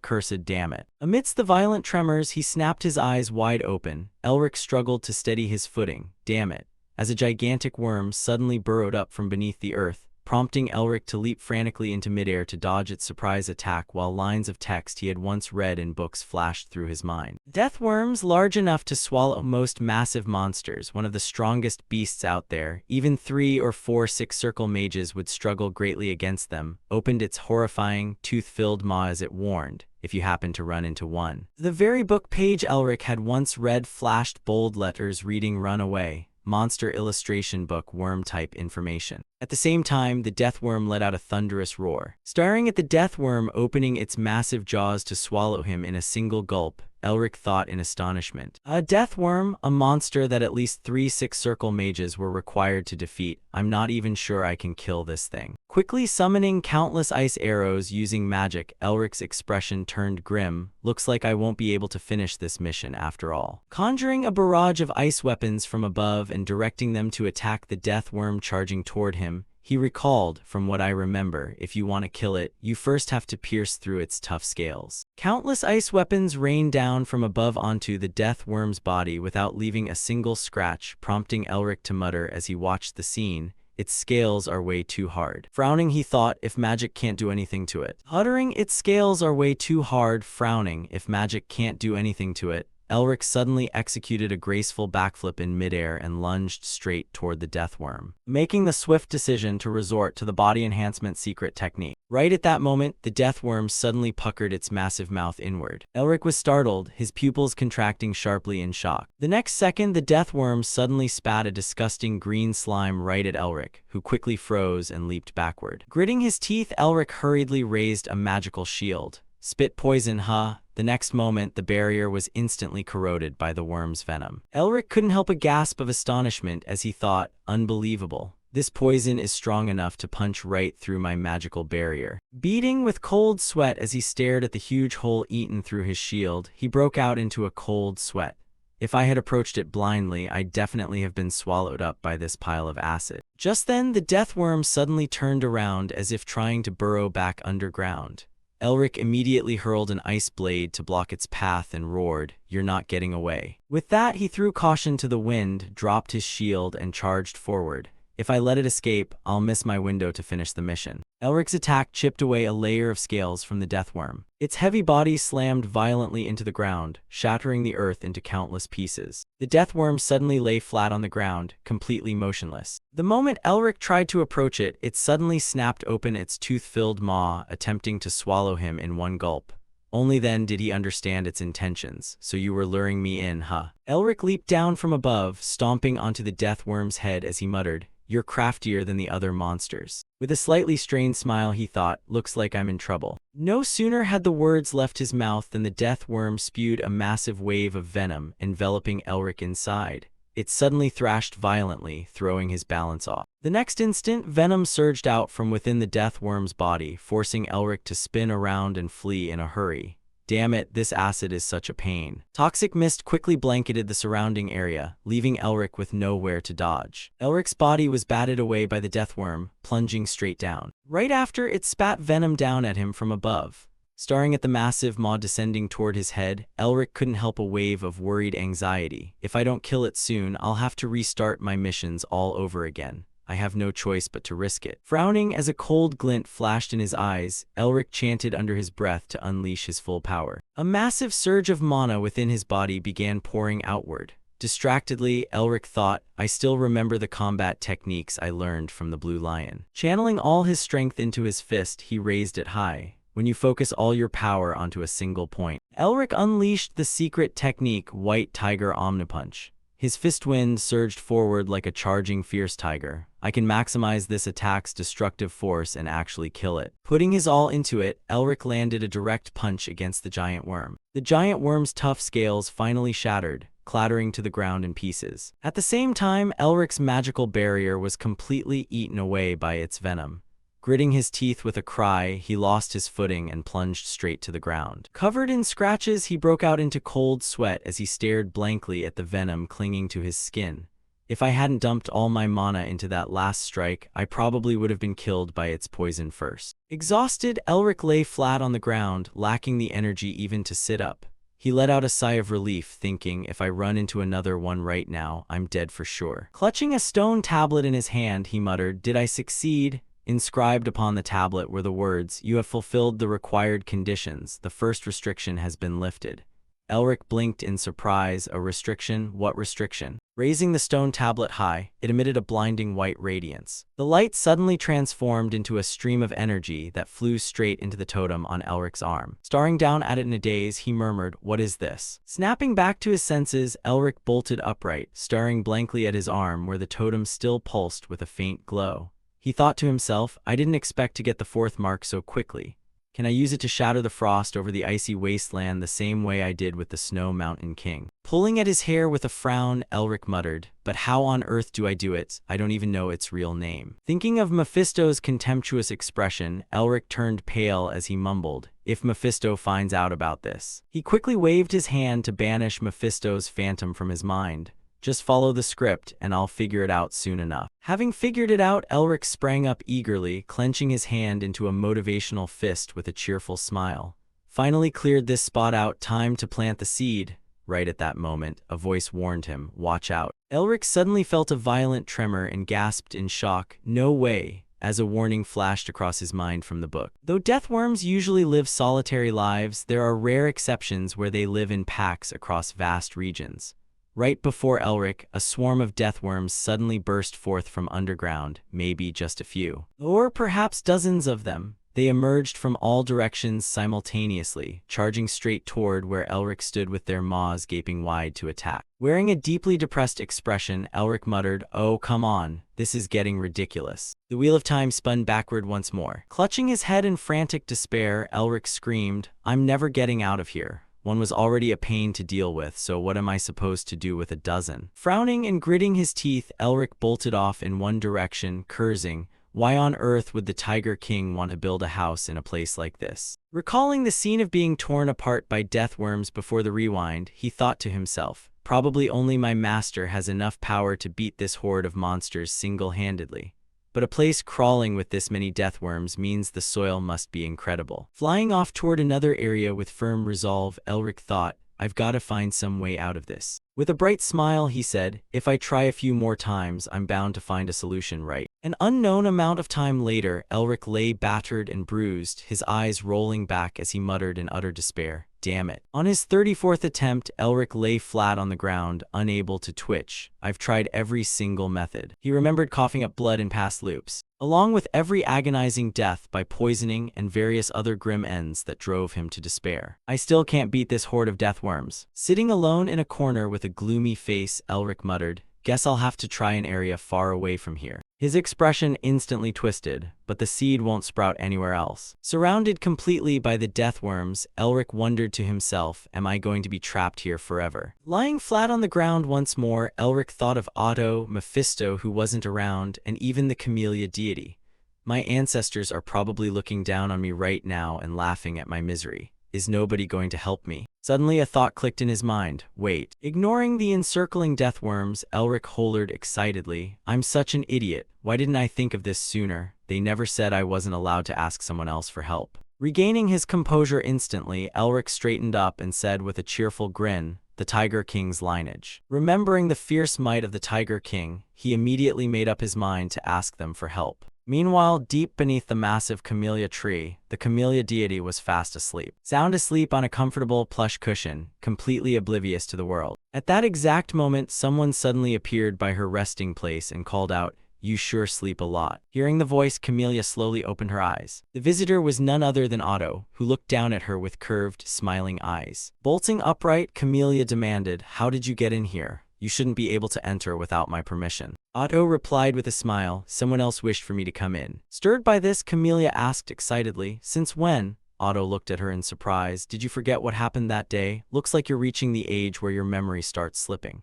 cursed, "Damn it." Amidst the violent tremors, he snapped his eyes wide open. Elric struggled to steady his footing. Damn it. As a gigantic worm suddenly burrowed up from beneath the earth, prompting Elric to leap frantically into midair to dodge its surprise attack while lines of text he had once read in books flashed through his mind. Death worms large enough to swallow most massive monsters, one of the strongest beasts out there, even 3 or 4 six-circle mages would struggle greatly against them, opened its horrifying, tooth-filled maw as it warned, if you happen to run into one. The very book page Elric had once read flashed bold letters reading, "Run away. monster illustration book worm-type information. At the same time, the death worm let out a thunderous roar. Staring at the death worm opening its massive jaws to swallow him in a single gulp, Elric thought in astonishment. A death worm, a monster that at least 3 six-circle mages were required to defeat. I'm not even sure I can kill this thing. Quickly summoning countless ice arrows using magic, Elric's expression turned grim. Looks like I won't be able to finish this mission after all. Conjuring a barrage of ice weapons from above and directing them to attack the death worm charging toward him, he recalled, from what I remember, if you want to kill it, you first have to pierce through its tough scales. Countless ice weapons rained down from above onto the death worm's body without leaving a single scratch, prompting Elric to mutter as he watched the scene, "Its scales are way too hard." Frowning, he thought, if magic can't do anything to it. Uttering, "Its scales are way too hard," frowning, if magic can't do anything to it, Elric suddenly executed a graceful backflip in midair and lunged straight toward the death worm, making the swift decision to resort to the body enhancement secret technique. Right at that moment, the death worm suddenly puckered its massive mouth inward. Elric was startled, his pupils contracting sharply in shock. The next second, the death worm suddenly spat a disgusting green slime right at Elric, who quickly froze and leaped backward. Gritting his teeth, Elric hurriedly raised a magical shield. Spit poison, huh? The next moment, the barrier was instantly corroded by the worm's venom. Elric couldn't help a gasp of astonishment as he thought, unbelievable. This poison is strong enough to punch right through my magical barrier. Beating with cold sweat as he stared at the huge hole eaten through his shield, he broke out into a cold sweat. If I had approached it blindly, I'd definitely have been swallowed up by this pile of acid. Just then, the death worm suddenly turned around as if trying to burrow back underground. Elric immediately hurled an ice blade to block its path and roared, "You're not getting away." With that, he threw caution to the wind, dropped his shield, and charged forward. If I let it escape, I'll miss my window to finish the mission. Elric's attack chipped away a layer of scales from the death worm. Its heavy body slammed violently into the ground, shattering the earth into countless pieces. The death worm suddenly lay flat on the ground, completely motionless. The moment Elric tried to approach it, it suddenly snapped open its tooth-filled maw, attempting to swallow him in one gulp. Only then did he understand its intentions. "So you were luring me in, huh?" Elric leaped down from above, stomping onto the death worm's head as he muttered, "You're craftier than the other monsters." With a slightly strained smile, he thought, "Looks like I'm in trouble." No sooner had the words left his mouth than the death worm spewed a massive wave of venom, enveloping Elric inside. It suddenly thrashed violently, throwing his balance off. The next instant, venom surged out from within the death worm's body, forcing Elric to spin around and flee in a hurry. Damn it, this acid is such a pain. Toxic mist quickly blanketed the surrounding area, leaving Elric with nowhere to dodge. Elric's body was batted away by the death worm, plunging straight down. Right after, it spat venom down at him from above. Staring at the massive maw descending toward his head, Elric couldn't help a wave of worried anxiety. If I don't kill it soon, I'll have to restart my missions all over again. I have no choice but to risk it. Frowning as a cold glint flashed in his eyes, Elric chanted under his breath to unleash his full power. A massive surge of mana within his body began pouring outward. Distractedly, Elric thought, "I still remember the combat techniques I learned from the Blue Lion." Channeling all his strength into his fist, he raised it high. When you focus all your power onto a single point. Elric unleashed the secret technique, White Tiger Omnipunch. His fist wind surged forward like a charging fierce tiger. I can maximize this attack's destructive force and actually kill it. Putting his all into it, Elric landed a direct punch against the giant worm. The giant worm's tough scales finally shattered, clattering to the ground in pieces. At the same time, Elric's magical barrier was completely eaten away by its venom. Gritting his teeth with a cry, he lost his footing and plunged straight to the ground. Covered in scratches, he broke out into cold sweat as he stared blankly at the venom clinging to his skin. If I hadn't dumped all my mana into that last strike, I probably would have been killed by its poison first. Exhausted, Elric lay flat on the ground, lacking the energy even to sit up. He let out a sigh of relief, thinking, if I run into another one right now, I'm dead for sure. Clutching a stone tablet in his hand, he muttered, "Did I succeed?" Inscribed upon the tablet were the words, "You have fulfilled the required conditions. The first restriction has been lifted." Elric blinked in surprise. A restriction? What restriction? Raising the stone tablet high, it emitted a blinding white radiance. The light suddenly transformed into a stream of energy that flew straight into the totem on Elric's arm. Staring down at it in a daze, he murmured, "What is this?" Snapping back to his senses, Elric bolted upright, staring blankly at his arm where the totem still pulsed with a faint glow. He thought to himself, I didn't expect to get the fourth mark so quickly. Can I use it to shatter the frost over the icy wasteland the same way I did with the Snow Mountain King? Pulling at his hair with a frown, Elric muttered, "But how on earth do I do it? I don't even know its real name." Thinking of Mephisto's contemptuous expression, Elric turned pale as he mumbled, "If Mephisto finds out about this." He quickly waved his hand to banish Mephisto's phantom from his mind. "Just follow the script, and I'll figure it out soon enough." Having figured it out, Elric sprang up eagerly, clenching his hand into a motivational fist with a cheerful smile. "Finally cleared this spot out, time to plant the seed." Right at that moment, a voice warned him, "Watch out." Elric suddenly felt a violent tremor and gasped in shock, "No way," as a warning flashed across his mind from the book. Though deathworms usually live solitary lives, there are rare exceptions where they live in packs across vast regions. Right before Elric, a swarm of deathworms suddenly burst forth from underground, maybe just a few. Or perhaps dozens of them. They emerged from all directions simultaneously, charging straight toward where Elric stood with their maws gaping wide to attack. Wearing a deeply depressed expression, Elric muttered, "Oh, come on, this is getting ridiculous." The wheel of time spun backward once more. Clutching his head in frantic despair, Elric screamed, "I'm never getting out of here. One was already a pain to deal with, so what am I supposed to do with a dozen?" Frowning and gritting his teeth, Elric bolted off in one direction, cursing, "Why on earth would the Tiger King want to build a house in a place like this?" Recalling the scene of being torn apart by deathworms before the rewind, he thought to himself, "Probably only my master has enough power to beat this horde of monsters single-handedly. But a place crawling with this many deathworms means the soil must be incredible." Flying off toward another area with firm resolve, Elric thought, "I've got to find some way out of this." With a bright smile, he said, "If I try a few more times, I'm bound to find a solution, right?" An unknown amount of time later, Elric lay battered and bruised, his eyes rolling back as he muttered in utter despair, "Damn it." On his 34th attempt, Elric lay flat on the ground, unable to twitch. "I've tried every single method." He remembered coughing up blood in past loops, along with every agonizing death by poisoning and various other grim ends that drove him to despair. "I still can't beat this horde of deathworms." Sitting alone in a corner with a gloomy face, Elric muttered, "Guess I'll have to try an area far away from here." His expression instantly twisted, but the seed won't sprout anywhere else. Surrounded completely by the deathworms, Elric wondered to himself, "Am I going to be trapped here forever?" Lying flat on the ground once more, Elric thought of Otto, Mephisto who wasn't around, and even the Camellia deity. "My ancestors are probably looking down on me right now and laughing at my misery. Is nobody going to help me?" Suddenly a thought clicked in his mind. Wait. Ignoring the encircling deathworms, Elric hollered excitedly, "I'm such an idiot. Why didn't I think of this sooner? They never said I wasn't allowed to ask someone else for help." Regaining his composure instantly, Elric straightened up and said with a cheerful grin, "The Tiger King's lineage." Remembering the fierce might of the Tiger King, he immediately made up his mind to ask them for help. Meanwhile, deep beneath the massive camellia tree, the camellia deity was fast asleep. Sound asleep on a comfortable plush cushion, completely oblivious to the world. At that exact moment, someone suddenly appeared by her resting place and called out, "You sure sleep a lot." Hearing the voice, Camellia slowly opened her eyes. The visitor was none other than Otto, who looked down at her with curved, smiling eyes. Bolting upright, Camellia demanded, "How did you get in here? You shouldn't be able to enter without my permission." Otto replied with a smile, "Someone else wished for me to come in." Stirred by this, Camellia asked excitedly, "Since when?" Otto looked at her in surprise. "Did you forget what happened that day? Looks like you're reaching the age where your memory starts slipping."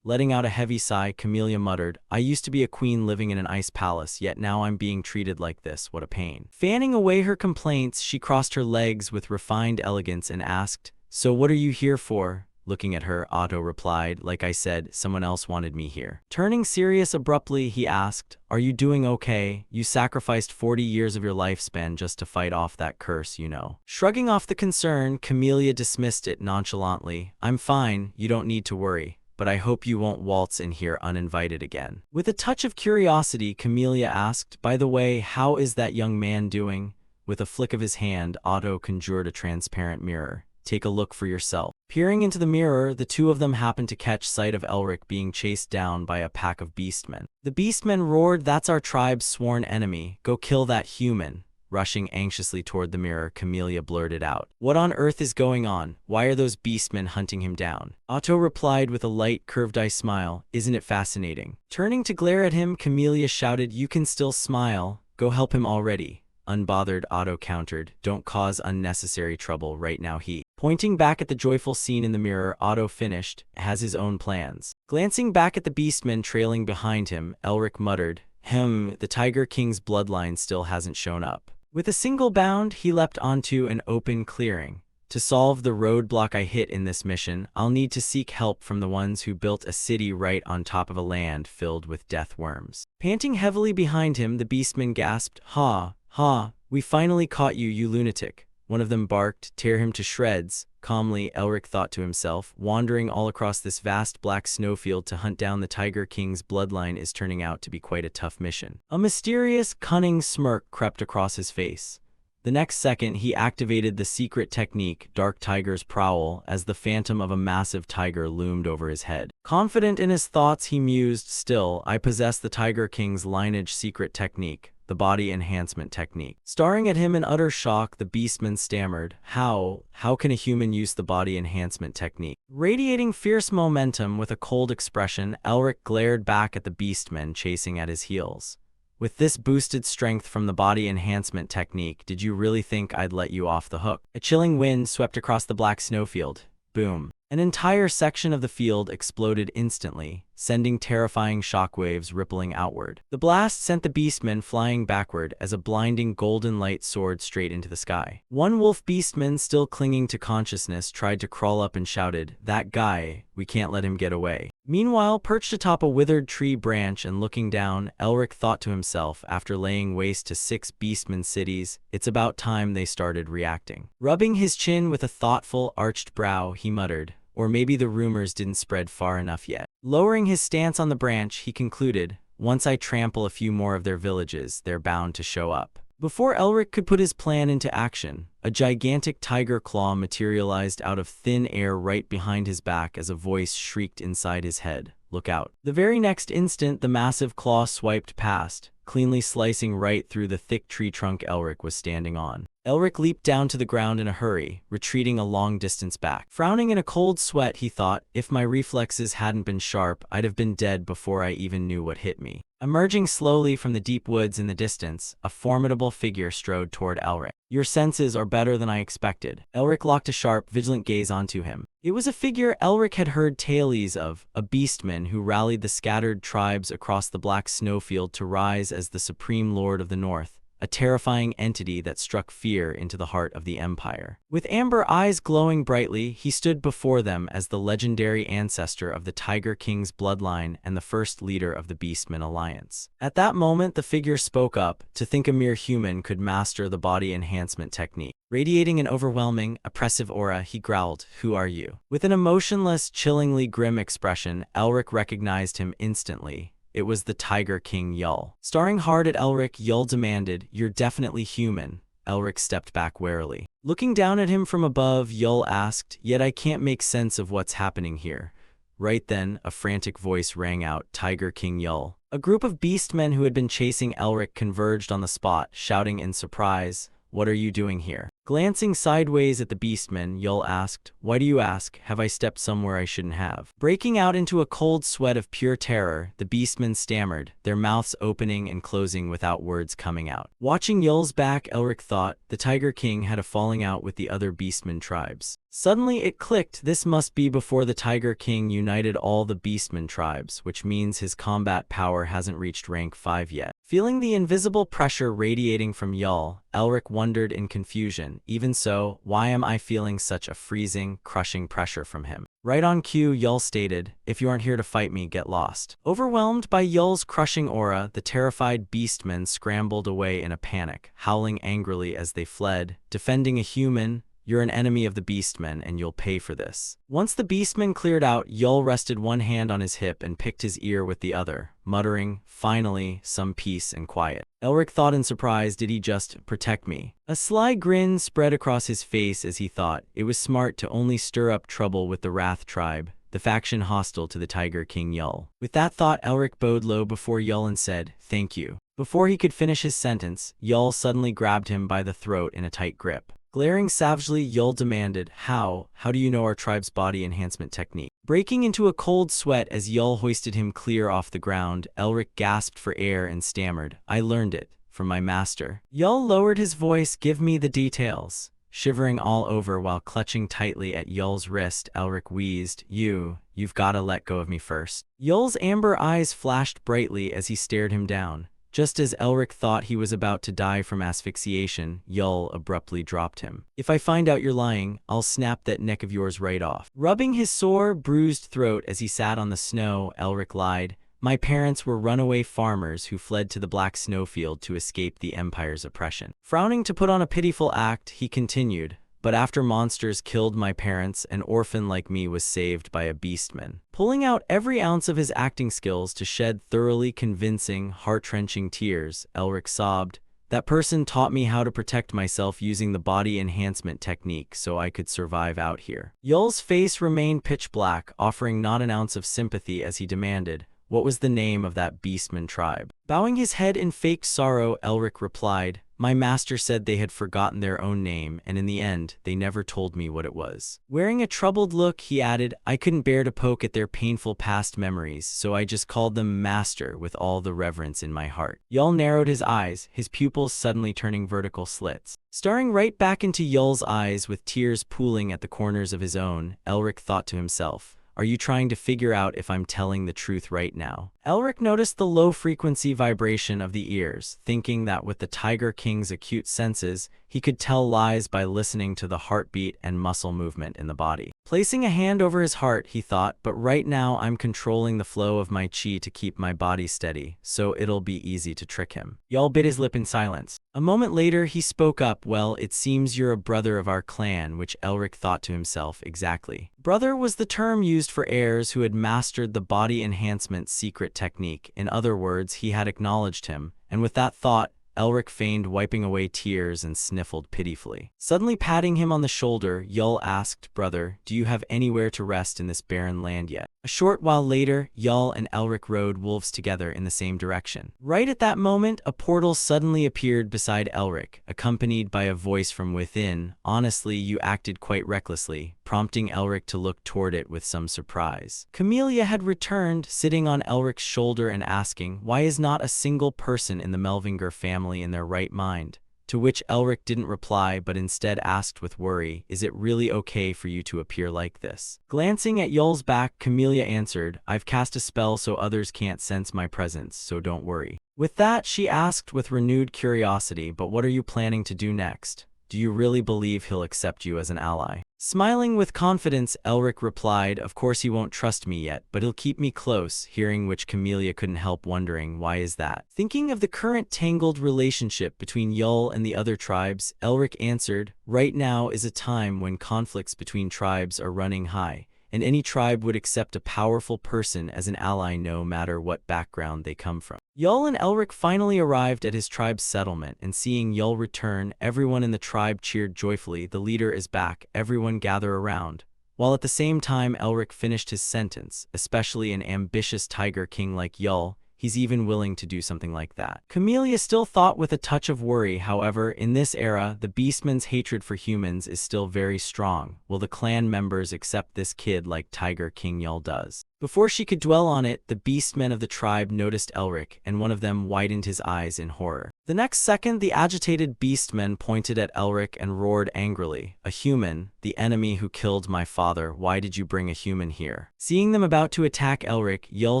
Letting out a heavy sigh, Camellia muttered, "I used to be a queen living in an ice palace, yet now I'm being treated like this. What a pain." Fanning away her complaints, she crossed her legs with refined elegance and asked, "So what are you here for?" Looking at her, Otto replied, "Like I said, someone else wanted me here." Turning serious abruptly, he asked, "Are you doing okay? You sacrificed 40 years of your lifespan just to fight off that curse, you know." Shrugging off the concern, Camellia dismissed it nonchalantly. "I'm fine, you don't need to worry. But I hope you won't waltz in here uninvited again." With a touch of curiosity, Camellia asked, "By the way, how is that young man doing?" With a flick of his hand, Otto conjured a transparent mirror. take a look for yourself. Peering into the mirror, the two of them happened to catch sight of Elric being chased down by a pack of beastmen. The beastmen roared, "That's our tribe's sworn enemy. Go kill that human." Rushing anxiously toward the mirror, Camellia blurted out, "What on earth is going on? Why are those beastmen hunting him down?" Otto replied with a light, curved-eye smile, "Isn't it fascinating?" Turning to glare at him, Camellia shouted, "You can still smile. Go help him already." Unbothered, Otto countered, "Don't cause unnecessary trouble right now." He, pointing back at the joyful scene in the mirror, Otto finished, "has his own plans." Glancing back at the beastmen trailing behind him, Elric muttered, The Tiger King's bloodline still hasn't shown up." With a single bound, he leapt onto an open clearing. "To solve the roadblock I hit in this mission, I'll need to seek help from the ones who built a city right on top of a land filled with death worms." Panting heavily behind him, the beastmen gasped, "Ha, ha, we finally caught you, you lunatic." One of them barked, "Tear him to shreds." Calmly, Elric thought to himself, wandering all across this vast black snowfield to hunt down the Tiger King's bloodline is turning out to be quite a tough mission. A mysterious, cunning smirk crept across his face. The next second, he activated the secret technique, Dark Tiger's Prowl, as the phantom of a massive tiger loomed over his head. Confident in his thoughts, he mused, "Still, I possess the Tiger King's lineage secret technique, the body enhancement technique." Staring at him in utter shock, the beastman stammered, How can a human use the body enhancement technique?" Radiating fierce momentum with a cold expression, Elric glared back at the beastmen chasing at his heels. "With this boosted strength from the body enhancement technique, did you really think I'd let you off the hook?" A chilling wind swept across the black snowfield. Boom. An entire section of the field exploded instantly, sending terrifying shockwaves rippling outward. The blast sent the beastmen flying backward as a blinding golden light soared straight into the sky. One wolf beastman, still clinging to consciousness, tried to crawl up and shouted, "That guy, we can't let him get away." Meanwhile, perched atop a withered tree branch and looking down, Elric thought to himself, after laying waste to 6 beastman cities, it's about time they started reacting. Rubbing his chin with a thoughtful, arched brow, he muttered, "Or maybe the rumors didn't spread far enough yet." Lowering his stance on the branch, he concluded, "Once I trample a few more of their villages, they're bound to show up." Before Elric could put his plan into action, a gigantic tiger claw materialized out of thin air right behind his back as a voice shrieked inside his head, "Look out." The very next instant, the massive claw swiped past, cleanly slicing right through the thick tree trunk Elric was standing on. Elric leaped down to the ground in a hurry, retreating a long distance back. Frowning in a cold sweat, he thought, "If my reflexes hadn't been sharp, I'd have been dead before I even knew what hit me." Emerging slowly from the deep woods in the distance, a formidable figure strode toward Elric. "Your senses are better than I expected." Elric locked a sharp, vigilant gaze onto him. It was a figure Elric had heard tales of, a beastman who rallied the scattered tribes across the black snowfield to rise as the supreme lord of the north, a terrifying entity that struck fear into the heart of the empire. With amber eyes glowing brightly, he stood before them as the legendary ancestor of the Tiger King's bloodline and the first leader of the Beastmen Alliance. At that moment, the figure spoke up, "To think a mere human could master the body enhancement technique." Radiating an overwhelming, oppressive aura, he growled, "Who are you?" With an emotionless, chillingly grim expression, Elric recognized him instantly. It was the Tiger King Yul. Staring hard at Elric, Yul demanded, "You're definitely human." Elric stepped back warily. Looking down at him from above, Yul asked, "Yet I can't make sense of what's happening here." Right then, a frantic voice rang out, "Tiger King Yul." A group of beastmen who had been chasing Elric converged on the spot, shouting in surprise, "What are you doing here?" Glancing sideways at the beastmen, Yul asked, "Why do you ask? Have I stepped somewhere I shouldn't have?" Breaking out into a cold sweat of pure terror, the beastmen stammered, their mouths opening and closing without words coming out. Watching Yul's back, Elric thought, the Tiger King had a falling out with the other beastmen tribes. Suddenly it clicked, this must be before the Tiger King united all the beastmen tribes, which means his combat power hasn't reached rank 5 yet. Feeling the invisible pressure radiating from Yul, Elric wondered in confusion, even so, why am I feeling such a freezing, crushing pressure from him? Right on cue, Yul stated, "If you aren't here to fight me, get lost." Overwhelmed by Yul's crushing aura, the terrified beastmen scrambled away in a panic, howling angrily as they fled, defending a human, You're an enemy of the beastmen, and you'll pay for this. Once the beastman cleared out, Yul rested one hand on his hip and picked his ear with the other, muttering, "Finally, some peace and quiet." Elric thought in surprise, did he just protect me? A sly grin spread across his face as he thought it was smart to only stir up trouble with the Wrath tribe, the faction hostile to the Tiger King Yul. With that thought, Elric bowed low before Yul and said, "Thank you." Before he could finish his sentence, Yul suddenly grabbed him by the throat in a tight grip. Glaring savagely, Yul demanded, How do you know our tribe's body enhancement technique?" Breaking into a cold sweat as Yul hoisted him clear off the ground, Elric gasped for air and stammered, "I learned it from my master." Yul lowered his voice, "Give me the details." Shivering all over while clutching tightly at Yul's wrist, Elric wheezed, You've gotta let go of me first." Yul's amber eyes flashed brightly as he stared him down. Just as Elric thought he was about to die from asphyxiation, Yul abruptly dropped him. "If I find out you're lying, I'll snap that neck of yours right off." Rubbing his sore, bruised throat as he sat on the snow, Elric lied, "My parents were runaway farmers who fled to the Black Snowfield to escape the Empire's oppression." Frowning to put on a pitiful act, he continued, "But after monsters killed my parents, an orphan like me was saved by a beastman." Pulling out every ounce of his acting skills to shed thoroughly convincing, heart-wrenching tears, Elric sobbed, "That person taught me how to protect myself using the body enhancement technique so I could survive out here." Yul's face remained pitch black, offering not an ounce of sympathy as he demanded, "What was the name of that beastman tribe?" Bowing his head in fake sorrow, Elric replied, "My master said they had forgotten their own name, and in the end, they never told me what it was." Wearing a troubled look, he added, "I couldn't bear to poke at their painful past memories, so I just called them Master with all the reverence in my heart." Yul narrowed his eyes, his pupils suddenly turning vertical slits. Staring right back into Yul's eyes with tears pooling at the corners of his own, Elric thought to himself, "Are you trying to figure out if I'm telling the truth right now?" Elric noticed the low-frequency vibration of the ears, thinking that with the Tiger King's acute senses, he could tell lies by listening to the heartbeat and muscle movement in the body. Placing a hand over his heart, he thought, "But right now I'm controlling the flow of my chi to keep my body steady, so it'll be easy to trick him." Yul bit his lip in silence. A moment later, he spoke up, "Well, it seems you're a brother of our clan," which Elric thought to himself, exactly. Brother was the term used for heirs who had mastered the body enhancement secret technique. In other words, he had acknowledged him, and with that thought, Elric feigned wiping away tears and sniffled pitifully. Suddenly patting him on the shoulder, Yul asked, "Brother, do you have anywhere to rest in this barren land yet?" A short while later, Yul and Elric rode wolves together in the same direction. Right at that moment, a portal suddenly appeared beside Elric, accompanied by a voice from within, "Honestly, you acted quite recklessly," prompting Elric to look toward it with some surprise. Camellia had returned, sitting on Elric's shoulder and asking, "Why is not a single person in the Melvinger family in their right mind?" To which Elric didn't reply but instead asked with worry, "Is it really okay for you to appear like this?" Glancing at Yul's back, Camellia answered, "I've cast a spell so others can't sense my presence, so don't worry." With that, she asked with renewed curiosity, "But what are you planning to do next? Do you really believe he'll accept you as an ally?" Smiling with confidence, Elric replied, "Of course he won't trust me yet, but he'll keep me close," hearing which Camellia couldn't help wondering, why is that? Thinking of the current tangled relationship between Yul and the other tribes, Elric answered, "Right now is a time when conflicts between tribes are running high, and any tribe would accept a powerful person as an ally no matter what background they come from." Yul and Elric finally arrived at his tribe's settlement, and seeing Yul return, everyone in the tribe cheered joyfully, "The leader is back, everyone gather around." While at the same time Elric finished his sentence, "Especially an ambitious Tiger King like Yul, he's even willing to do something like that." Camellia still thought with a touch of worry, however, in this era, the beastman's hatred for humans is still very strong. Will the clan members accept this kid like Tiger King Yul does? Before she could dwell on it, the beastmen of the tribe noticed Elric, and one of them widened his eyes in horror. The next second, the agitated beastmen pointed at Elric and roared angrily, "A human, the enemy who killed my father, why did you bring a human here?" Seeing them about to attack Elric, Yul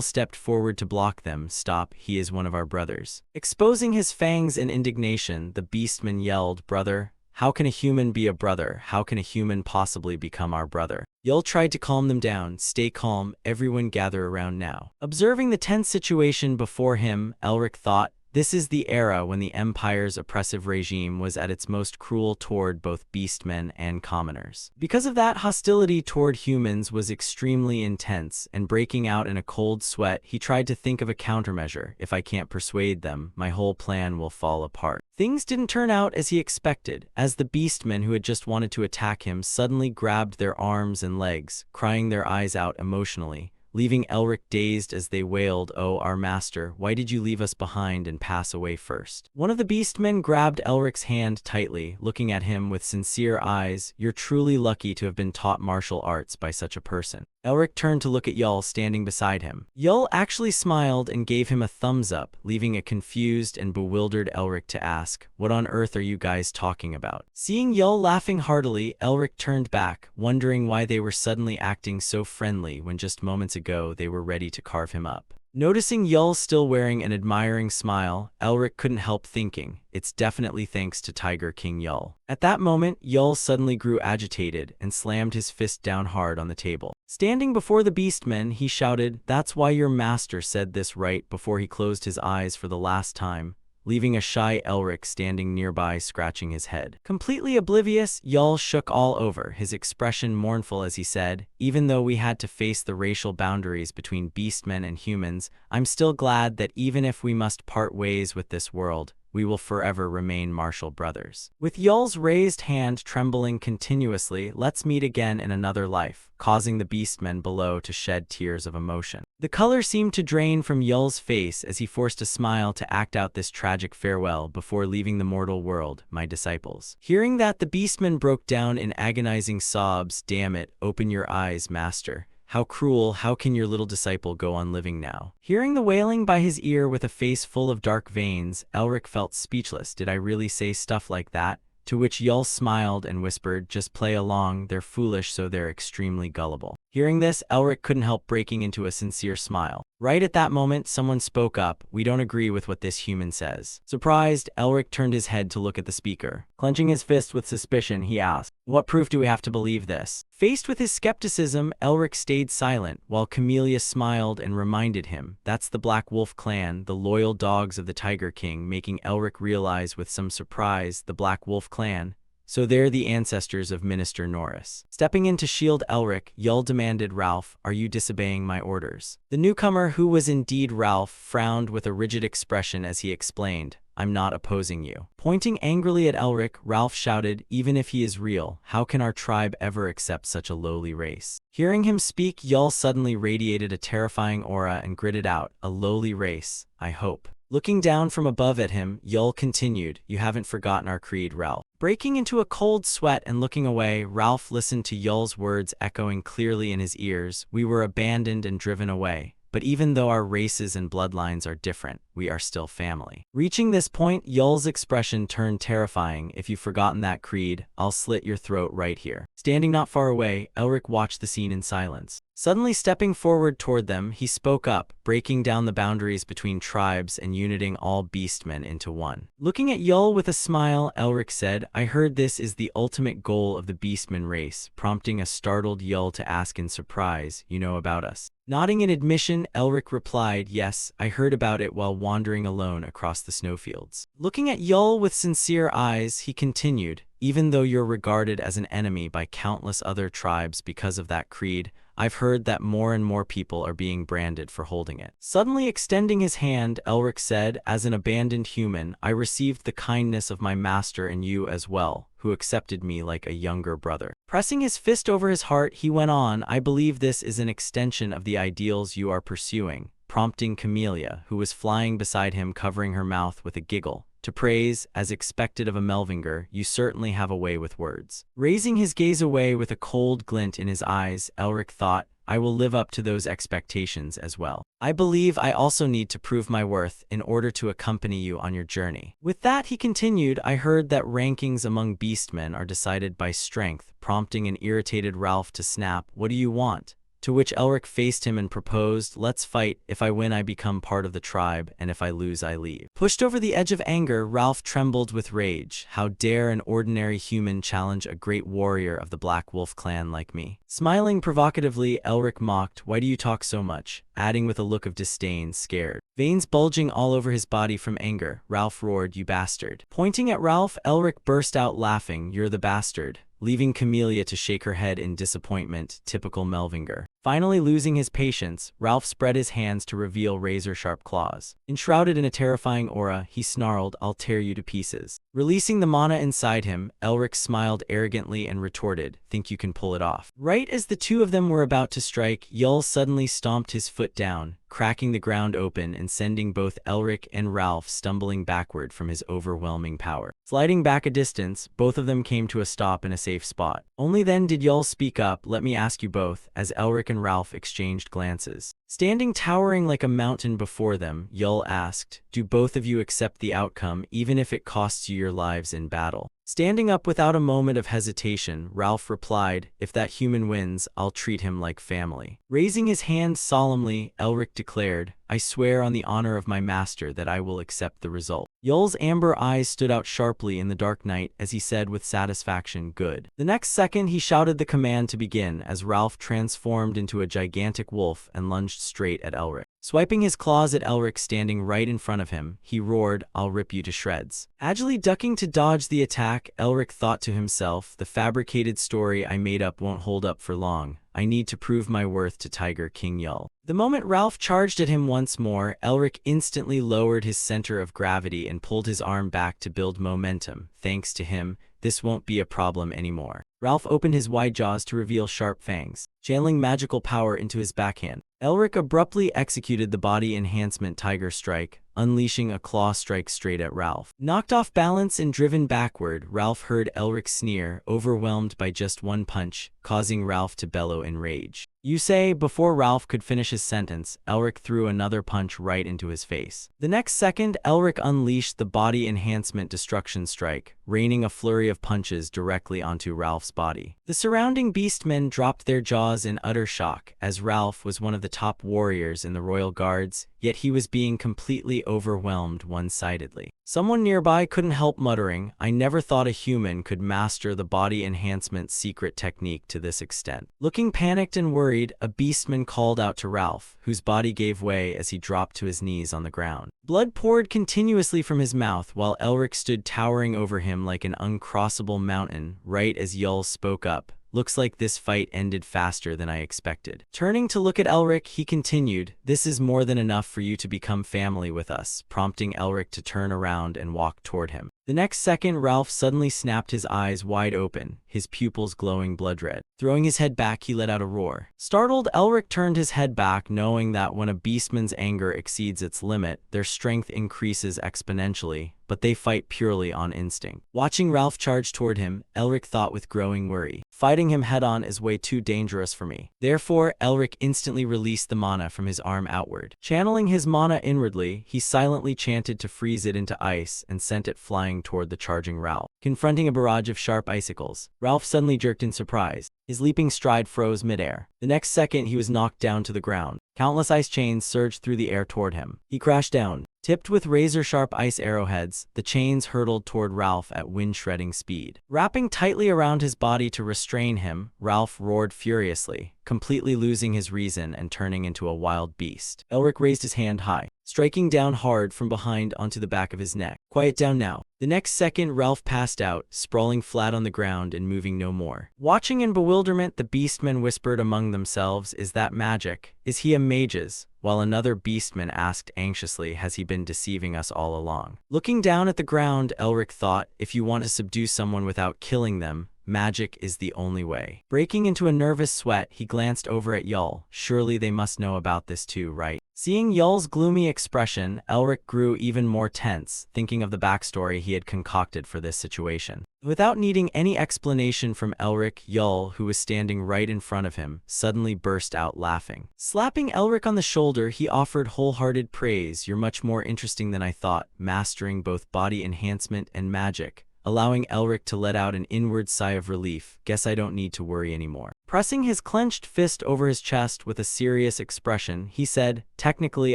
stepped forward to block them. "Stop, he is one of our brothers." Exposing his fangs in indignation, the beastman yelled, "Brother? How can a human be a brother? How can a human possibly become our brother?" Yul tried to calm them down. "Stay calm, everyone gather around now." Observing the tense situation before him, Elric thought, This is the era when the Empire's oppressive regime was at its most cruel toward both beastmen and commoners. Because of that, hostility toward humans was extremely intense, and breaking out in a cold sweat, he tried to think of a countermeasure. If I can't persuade them, my whole plan will fall apart. Things didn't turn out as he expected, as the beastmen who had just wanted to attack him suddenly grabbed their arms and legs, crying their eyes out emotionally, leaving Elric dazed as they wailed, "Oh, our master, why did you leave us behind and pass away first?" One of the beastmen grabbed Elric's hand tightly, looking at him with sincere eyes. "You're truly lucky to have been taught martial arts by such a person." Elric turned to look at Yul standing beside him. Yul actually smiled and gave him a thumbs up, leaving a confused and bewildered Elric to ask, "What on earth are you guys talking about?" Seeing Yul laughing heartily, Elric turned back, wondering why they were suddenly acting so friendly when just moments ago they were ready to carve him up. Noticing Yul still wearing an admiring smile, Elric couldn't help thinking, it's definitely thanks to Tiger King Yul. At that moment, Yul suddenly grew agitated and slammed his fist down hard on the table. Standing before the beastmen, he shouted, "That's why your master said this," right before he closed his eyes for the last time, leaving a shy Elric standing nearby scratching his head. Completely oblivious, Yul shook all over, his expression mournful as he said, "Even though we had to face the racial boundaries between beastmen and humans, I'm still glad that even if we must part ways with this world, we will forever remain martial brothers." With Yul's raised hand trembling continuously, "Let's meet again in another life," causing the beastmen below to shed tears of emotion. The color seemed to drain from Yul's face as he forced a smile to act out this tragic farewell before leaving the mortal world. "My disciples." Hearing that, the beastmen broke down in agonizing sobs. "Damn it, open your eyes, master. How cruel, how can your little disciple go on living now?" Hearing the wailing by his ear with a face full of dark veins, Elric felt speechless. "Did I really say stuff like that?" To which Yul smiled and whispered, "Just play along, they're foolish so they're extremely gullible." Hearing this, Elric couldn't help breaking into a sincere smile. Right at that moment, someone spoke up, "We don't agree with what this human says." Surprised, Elric turned his head to look at the speaker. Clenching his fist with suspicion, he asked, "What proof do we have to believe this?" Faced with his skepticism, Elric stayed silent, while Camellia smiled and reminded him, "That's the Black Wolf clan, the loyal dogs of the Tiger King," making Elric realize with some surprise, the Black Wolf clan. So they're the ancestors of Minister Norris. Stepping in to shield Elric, Yul demanded, "Ralph, are you disobeying my orders?" The newcomer, who was indeed Ralph, frowned with a rigid expression as he explained, "I'm not opposing you." Pointing angrily at Elric, Ralph shouted, "Even if he is real, how can our tribe ever accept such a lowly race?" Hearing him speak, Yul suddenly radiated a terrifying aura and gritted out, "A lowly race, I hope." Looking down from above at him, Yul continued, "You haven't forgotten our creed, Ralph." Breaking into a cold sweat and looking away, Ralph listened to Yul's words echoing clearly in his ears. "We were abandoned and driven away. But even though our races and bloodlines are different, we are still family." Reaching this point, Yul's expression turned terrifying. "If you've forgotten that creed, I'll slit your throat right here." Standing not far away, Elric watched the scene in silence. Suddenly stepping forward toward them, he spoke up, breaking down the boundaries between tribes and uniting all beastmen into one. Looking at Yul with a smile, Elric said, "I heard this is the ultimate goal of the beastman race," prompting a startled Yul to ask in surprise, "You know about us?" Nodding in admission, Elric replied, "Yes, I heard about it while wandering alone across the snowfields." Looking at Yul with sincere eyes, he continued, "Even though you're regarded as an enemy by countless other tribes because of that creed, I've heard that more and more people are being branded for holding it." Suddenly extending his hand, Elric said, "As an abandoned human, I received the kindness of my master and you as well, who accepted me like a younger brother." Pressing his fist over his heart, he went on, "I believe this is an extension of the ideals you are pursuing," prompting Camellia, who was flying beside him, covering her mouth with a giggle, to praise, as expected of a Melvinger, "You certainly have a way with words." Raising his gaze away with a cold glint in his eyes, Elric thought, "I will live up to those expectations as well. I believe I also need to prove my worth in order to accompany you on your journey." With that, he continued, "I heard that rankings among beastmen are decided by strength," prompting an irritated Ralph to snap, "What do you want? To which Elric faced him and proposed, "Let's fight. If I win, I become part of the tribe, and if I lose, I leave." Pushed over the edge of anger, Ralph trembled with rage. How dare an ordinary human challenge a great warrior of the Black Wolf clan like me? Smiling provocatively, Elric mocked, "Why do you talk so much?" adding with a look of disdain, scared. Veins bulging all over his body from anger, Ralph roared, "You bastard." Pointing at Ralph, Elric burst out laughing, "You're the bastard," leaving Camellia to shake her head in disappointment, typical Melvinger. Finally losing his patience, Ralph spread his hands to reveal razor-sharp claws. Enshrouded in a terrifying aura, he snarled, "I'll tear you to pieces." Releasing the mana inside him, Elric smiled arrogantly and retorted, "Think you can pull it off?" Right as the two of them were about to strike, Yul suddenly stomped his foot down, cracking the ground open and sending both Elric and Ralph stumbling backward from his overwhelming power. Sliding back a distance, both of them came to a stop in a safe spot. Only then did Yul speak up, "Let me ask you both," as Elric and Ralph exchanged glances. Standing towering like a mountain before them, Yul asked, "Do both of you accept the outcome, even if it costs you your lives in battle?" Standing up without a moment of hesitation, Ralph replied, "If that human wins, I'll treat him like family." Raising his hand solemnly, Elric declared, "I swear on the honor of my master that I will accept the result." Yul's amber eyes stood out sharply in the dark night as he said with satisfaction, "Good." The next second he shouted the command to begin as Ralph transformed into a gigantic wolf and lunged straight at Elric. Swiping his claws at Elric standing right in front of him, he roared, "I'll rip you to shreds." Agilely ducking to dodge the attack, Elric thought to himself, "The fabricated story I made up won't hold up for long. I need to prove my worth to Tiger King Yul." The moment Ralph charged at him once more, Elric instantly lowered his center of gravity and pulled his arm back to build momentum. Thanks to him, this won't be a problem anymore. Ralph opened his wide jaws to reveal sharp fangs, channeling magical power into his backhand. Elric abruptly executed the body enhancement Tiger Strike, unleashing a claw strike straight at Ralph. Knocked off balance and driven backward, Ralph heard Elric sneer, overwhelmed by just one punch, causing Ralph to bellow in rage. "You say?" Before Ralph could finish his sentence, Elric threw another punch right into his face. The next second, Elric unleashed the body enhancement destruction strike, raining a flurry of punches directly onto Ralph's body. The surrounding beastmen dropped their jaws in utter shock, as Ralph was one of the top warriors in the Royal Guards, yet he was being completely overwhelmed one-sidedly. Someone nearby couldn't help muttering, "I never thought a human could master the body enhancement secret technique to this extent." Looking panicked and worried, a beastman called out to Ralph, whose body gave way as he dropped to his knees on the ground. Blood poured continuously from his mouth while Elric stood towering over him like an uncrossable mountain. Right as Yul spoke up, "Looks like this fight ended faster than I expected." Turning to look at Elric, he continued, "This is more than enough for you to become family with us," prompting Elric to turn around and walk toward him. The next second, Ralph suddenly snapped his eyes wide open, his pupils glowing blood red. Throwing his head back, he let out a roar. Startled, Elric turned his head back, knowing that when a beastman's anger exceeds its limit, their strength increases exponentially, but they fight purely on instinct. Watching Ralph charge toward him, Elric thought with growing worry, "Fighting him head-on is way too dangerous for me." Therefore, Elric instantly released the mana from his arm outward. Channeling his mana inwardly, he silently chanted to freeze it into ice and sent it flying toward the charging Ralph. Confronting a barrage of sharp icicles, Ralph suddenly jerked in surprise. His leaping stride froze midair. The next second, he was knocked down to the ground. Countless ice chains surged through the air toward him. He crashed down. Tipped with razor-sharp ice arrowheads, the chains hurtled toward Ralph at wind-shredding speed. Wrapping tightly around his body to restrain him, Ralph roared furiously, completely losing his reason and turning into a wild beast. Elric raised his hand high, striking down hard from behind onto the back of his neck. "Quiet down now." The next second, Ralph passed out, sprawling flat on the ground and moving no more. Watching in bewilderment, the beastmen whispered among themselves, "Is that magic? Is he a mage's?" While another beastman asked anxiously, "Has he been deceiving us all along?" Looking down at the ground, Elric thought, "If you want to subdue someone without killing them, magic is the only way." Breaking into a nervous sweat, he glanced over at Yul. Surely they must know about this too, right? Seeing Yul's gloomy expression, Elric grew even more tense, thinking of the backstory he had concocted for this situation. Without needing any explanation from Elric, Yul, who was standing right in front of him, suddenly burst out laughing. Slapping Elric on the shoulder, he offered wholehearted praise. "You're much more interesting than I thought, mastering both body enhancement and magic. allowing Elric to let out an inward sigh of relief. Guess I don't need to worry anymore. Pressing his clenched fist over his chest with a serious expression, he said, technically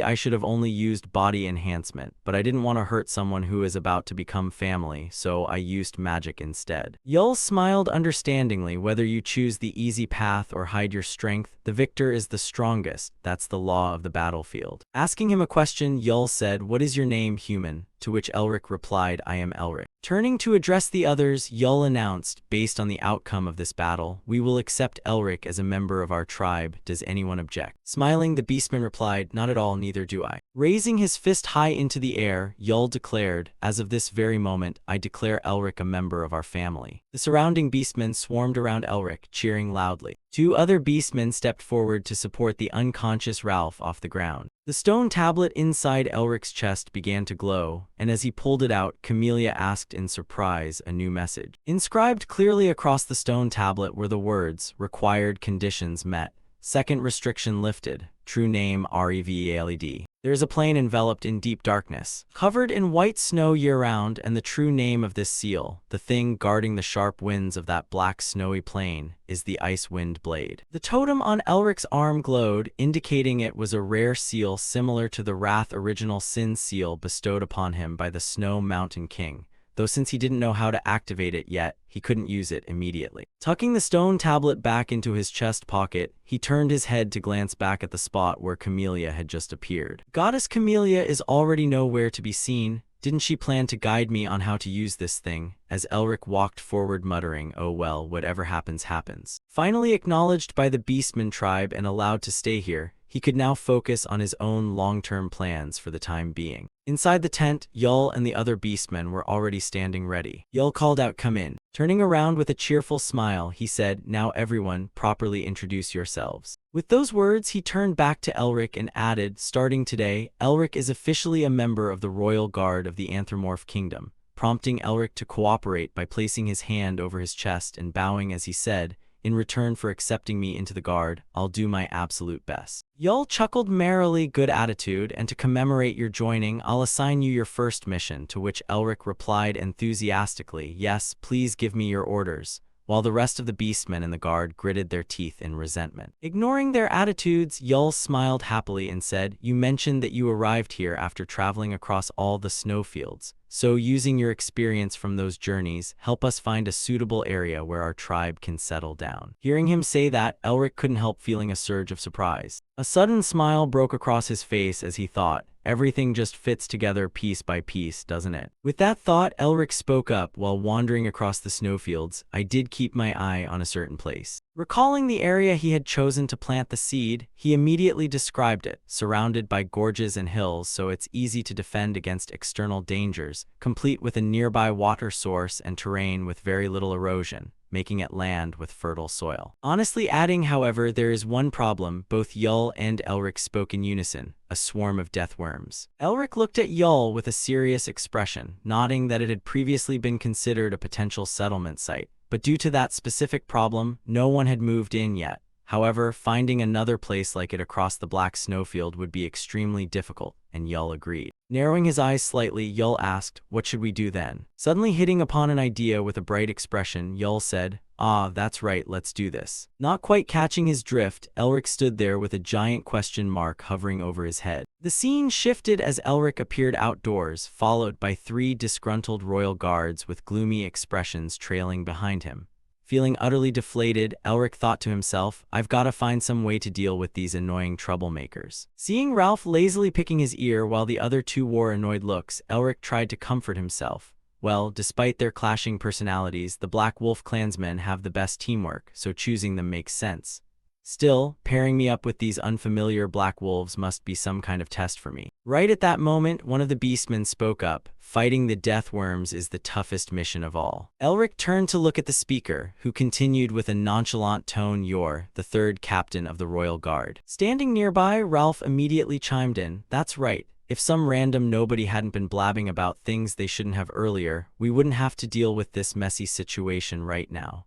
I should have only used body enhancement, but I didn't want to hurt someone who is about to become family, so I used magic instead. Yul smiled understandingly. Whether you choose the easy path or hide your strength, the victor is the strongest. That's the law of the battlefield. Asking him a question, Yul said, what is your name, human? To which Elric replied, I am Elric. Turning to address the others, Yul announced, based on the outcome of this battle, we will accept Elric as a member of our tribe. Does anyone object? Smiling, the beastman replied, not at all, neither do I. Raising his fist high into the air, Yul declared, as of this very moment, I declare Elric a member of our family. The surrounding beastmen swarmed around Elric, cheering loudly. Two other beastmen stepped forward to support the unconscious Ralph off the ground. The stone tablet inside Elric's chest began to glow, and as he pulled it out, Camellia asked in surprise a new message. Inscribed clearly across the stone tablet were the words, required conditions met. Second restriction lifted. True name Reveled. There is a plane enveloped in deep darkness, covered in white snow year-round, and the true name of this seal, the thing guarding the sharp winds of that black snowy plain, is the Ice Wind Blade. The totem on Elric's arm glowed, indicating it was a rare seal similar to the Wrath Original Sin seal bestowed upon him by the Snow Mountain King, though since he didn't know how to activate it yet, he couldn't use it immediately. Tucking the stone tablet back into his chest pocket, he turned his head to glance back at the spot where Camellia had just appeared. Goddess Camellia is already nowhere to be seen. Didn't she plan to guide me on how to use this thing? As Elric walked forward muttering, oh well, whatever happens, happens. Finally acknowledged by the Beastman tribe and allowed to stay here, he could now focus on his own long-term plans for the time being. Inside the tent, Yul and the other beastmen were already standing ready. Yul called out, come in. Turning around with a cheerful smile, he said, now everyone, properly introduce yourselves. With those words, he turned back to Elric and added, starting today, Elric is officially a member of the Royal Guard of the Anthropomorph Kingdom, prompting Elric to cooperate by placing his hand over his chest and bowing as he said, in return for accepting me into the guard, I'll do my absolute best. Yul chuckled merrily, good attitude, and to commemorate your joining, I'll assign you your first mission, to which Elric replied enthusiastically, yes, please give me your orders, while the rest of the beastmen in the guard gritted their teeth in resentment. Ignoring their attitudes, Yul smiled happily and said, you mentioned that you arrived here after traveling across all the snowfields. So, using your experience from those journeys, help us find a suitable area where our tribe can settle down. Hearing him say that, Elric couldn't help feeling a surge of surprise. A sudden smile broke across his face as he thought, everything just fits together piece by piece, doesn't it? With that thought, Elric spoke up while wandering across the snowfields. I did keep my eye on a certain place. Recalling the area he had chosen to plant the seed, he immediately described it, surrounded by gorges and hills so it's easy to defend against external dangers, complete with a nearby water source and terrain with very little erosion, making it land with fertile soil. Honestly adding, however, there is one problem. Both Yul and Elric spoke in unison, a swarm of death worms. Elric looked at Yul with a serious expression, nodding that it had previously been considered a potential settlement site, but due to that specific problem, no one had moved in yet. However, finding another place like it across the black snowfield would be extremely difficult, and Yul agreed. Narrowing his eyes slightly, Yul asked, what should we do then? Suddenly hitting upon an idea with a bright expression, Yul said, ah, that's right, let's do this. Not quite catching his drift, Elric stood there with a giant question mark hovering over his head. The scene shifted as Elric appeared outdoors, followed by 3 disgruntled royal guards with gloomy expressions trailing behind him. Feeling utterly deflated, Elric thought to himself, I've got to find some way to deal with these annoying troublemakers. Seeing Ralph lazily picking his ear while the other 2 wore annoyed looks, Elric tried to comfort himself. Well, despite their clashing personalities, the Black Wolf clansmen have the best teamwork, so choosing them makes sense. Still, pairing me up with these unfamiliar black wolves must be some kind of test for me. Right at that moment, one of the beastmen spoke up, fighting the death worms is the toughest mission of all. Elric turned to look at the speaker, who continued with a nonchalant tone, you're the 3rd captain of the Royal Guard. Standing nearby, Ralph immediately chimed in, that's right. If some random nobody hadn't been blabbing about things they shouldn't have earlier, we wouldn't have to deal with this messy situation right now.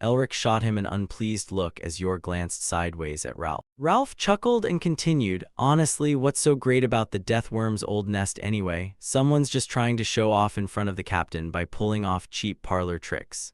Elric shot him an unpleased look as Yor glanced sideways at Ralph. Ralph chuckled and continued, honestly, what's so great about the Deathworm's old nest anyway? Someone's just trying to show off in front of the captain by pulling off cheap parlor tricks.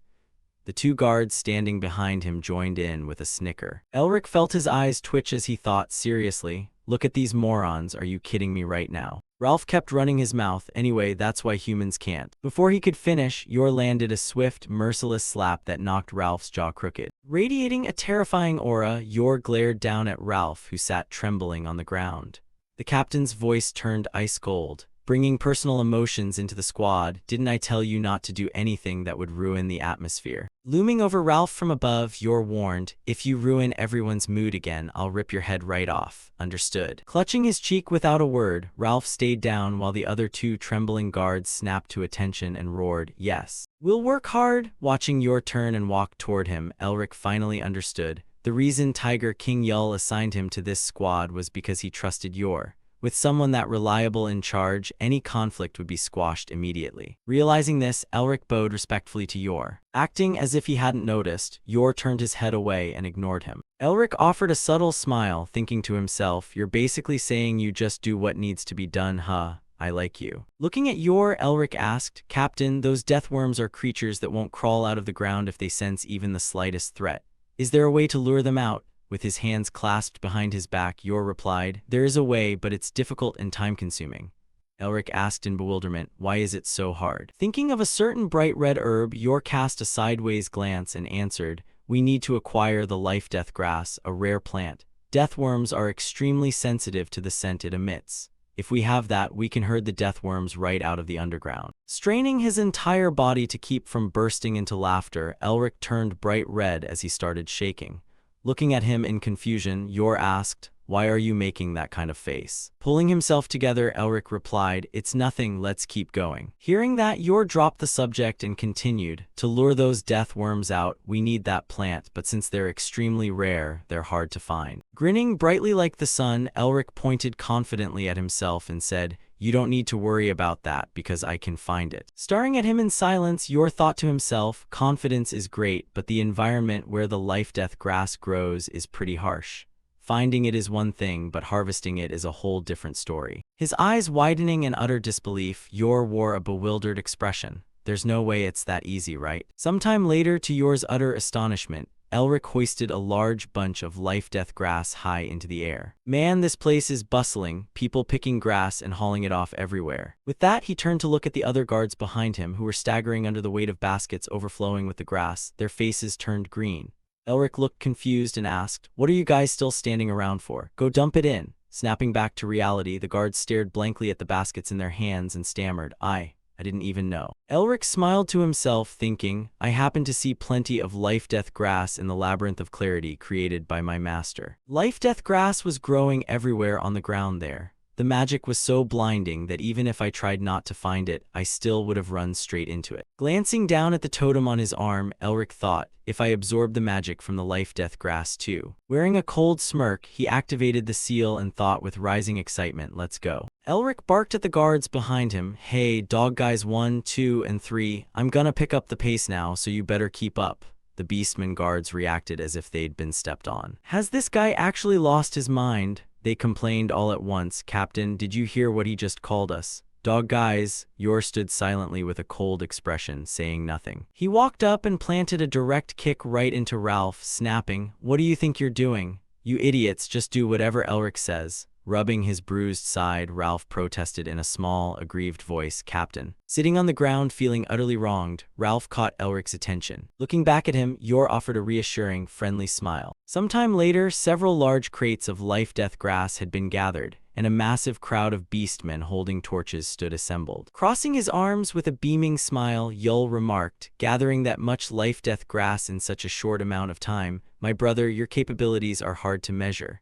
The two guards standing behind him joined in with a snicker. Elric felt his eyes twitch as he thought, seriously, look at these morons, are you kidding me right now? Ralph kept running his mouth, anyway, that's why humans can't. Before he could finish, Yor landed a swift, merciless slap that knocked Ralph's jaw crooked. Radiating a terrifying aura, Yor glared down at Ralph, who sat trembling on the ground. The captain's voice turned ice cold, bringing personal emotions into the squad. Didn't I tell you not to do anything that would ruin the atmosphere? Looming over Ralph from above, Yor warned, if you ruin everyone's mood again, I'll rip your head right off. Understood. Clutching his cheek without a word, Ralph stayed down while the other two trembling guards snapped to attention and roared, yes. We'll work hard. Watching Yor turn and walk toward him, Elric finally understood. The reason Tiger King Yul assigned him to this squad was because he trusted Yor. With someone that reliable in charge, any conflict would be squashed immediately. Realizing this, Elric bowed respectfully to Yor. Acting as if he hadn't noticed, Yor turned his head away and ignored him. Elric offered a subtle smile, thinking to himself, you're basically saying you just do what needs to be done, huh? I like you. Looking at Yor, Elric asked, Captain, those deathworms are creatures that won't crawl out of the ground if they sense even the slightest threat. Is there a way to lure them out? With his hands clasped behind his back, Yor replied, there is a way, but it's difficult and time-consuming. Elric asked in bewilderment, why is it so hard? Thinking of a certain bright red herb, Yor cast a sideways glance and answered, we need to acquire the life-death grass, a rare plant. Deathworms are extremely sensitive to the scent it emits. If we have that, we can herd the deathworms right out of the underground. Straining his entire body to keep from bursting into laughter, Elric turned bright red as he started shaking. Looking at him in confusion, Yor asked, why are you making that kind of face? Pulling himself together, Elric replied, it's nothing, let's keep going. Hearing that, Yor dropped the subject and continued, to lure those death worms out, we need that plant, but since they're extremely rare, they're hard to find. Grinning brightly like the sun, Elric pointed confidently at himself and said, you don't need to worry about that because I can find it. Staring at him in silence, Yor thought to himself, confidence is great, but the environment where the life-death grass grows is pretty harsh. Finding it is one thing, but harvesting it is a whole different story. His eyes widening in utter disbelief, Yor wore a bewildered expression. There's no way it's that easy, right? Sometime later, to Yor's utter astonishment, Elric hoisted a large bunch of life-death grass high into the air. Man, this place is bustling, people picking grass and hauling it off everywhere. With that, he turned to look at the other guards behind him who were staggering under the weight of baskets overflowing with the grass, their faces turned green. Elric looked confused and asked, what are you guys still standing around for? Go dump it in. Snapping back to reality, the guards stared blankly at the baskets in their hands and stammered, I didn't even know. Elric smiled to himself, thinking, I happen to see plenty of life-death grass in the labyrinth of clarity created by my master. Life-death grass was growing everywhere on the ground there. The magic was so blinding that even if I tried not to find it, I still would have run straight into it. Glancing down at the totem on his arm, Elric thought, if I absorb the magic from the life-death grass too. Wearing a cold smirk, he activated the seal and thought with rising excitement, let's go. Elric barked at the guards behind him, hey, dog guys 1, 2, and 3, I'm gonna pick up the pace now, so you better keep up. The beastmen guards reacted as if they'd been stepped on. Has this guy actually lost his mind? They complained all at once. Captain, did you hear what he just called us? Dog guys. Yor stood silently with a cold expression, saying nothing. He walked up and planted a direct kick right into Ralph, snapping, what do you think you're doing? You idiots, just do whatever Elric says. Rubbing his bruised side, Ralph protested in a small, aggrieved voice, Captain. Sitting on the ground feeling utterly wronged, Ralph caught Elric's attention. Looking back at him, Yor offered a reassuring, friendly smile. Sometime later, several large crates of life-death grass had been gathered, and a massive crowd of beastmen holding torches stood assembled. Crossing his arms with a beaming smile, Yul remarked, gathering that much life-death grass in such a short amount of time, my brother, your capabilities are hard to measure.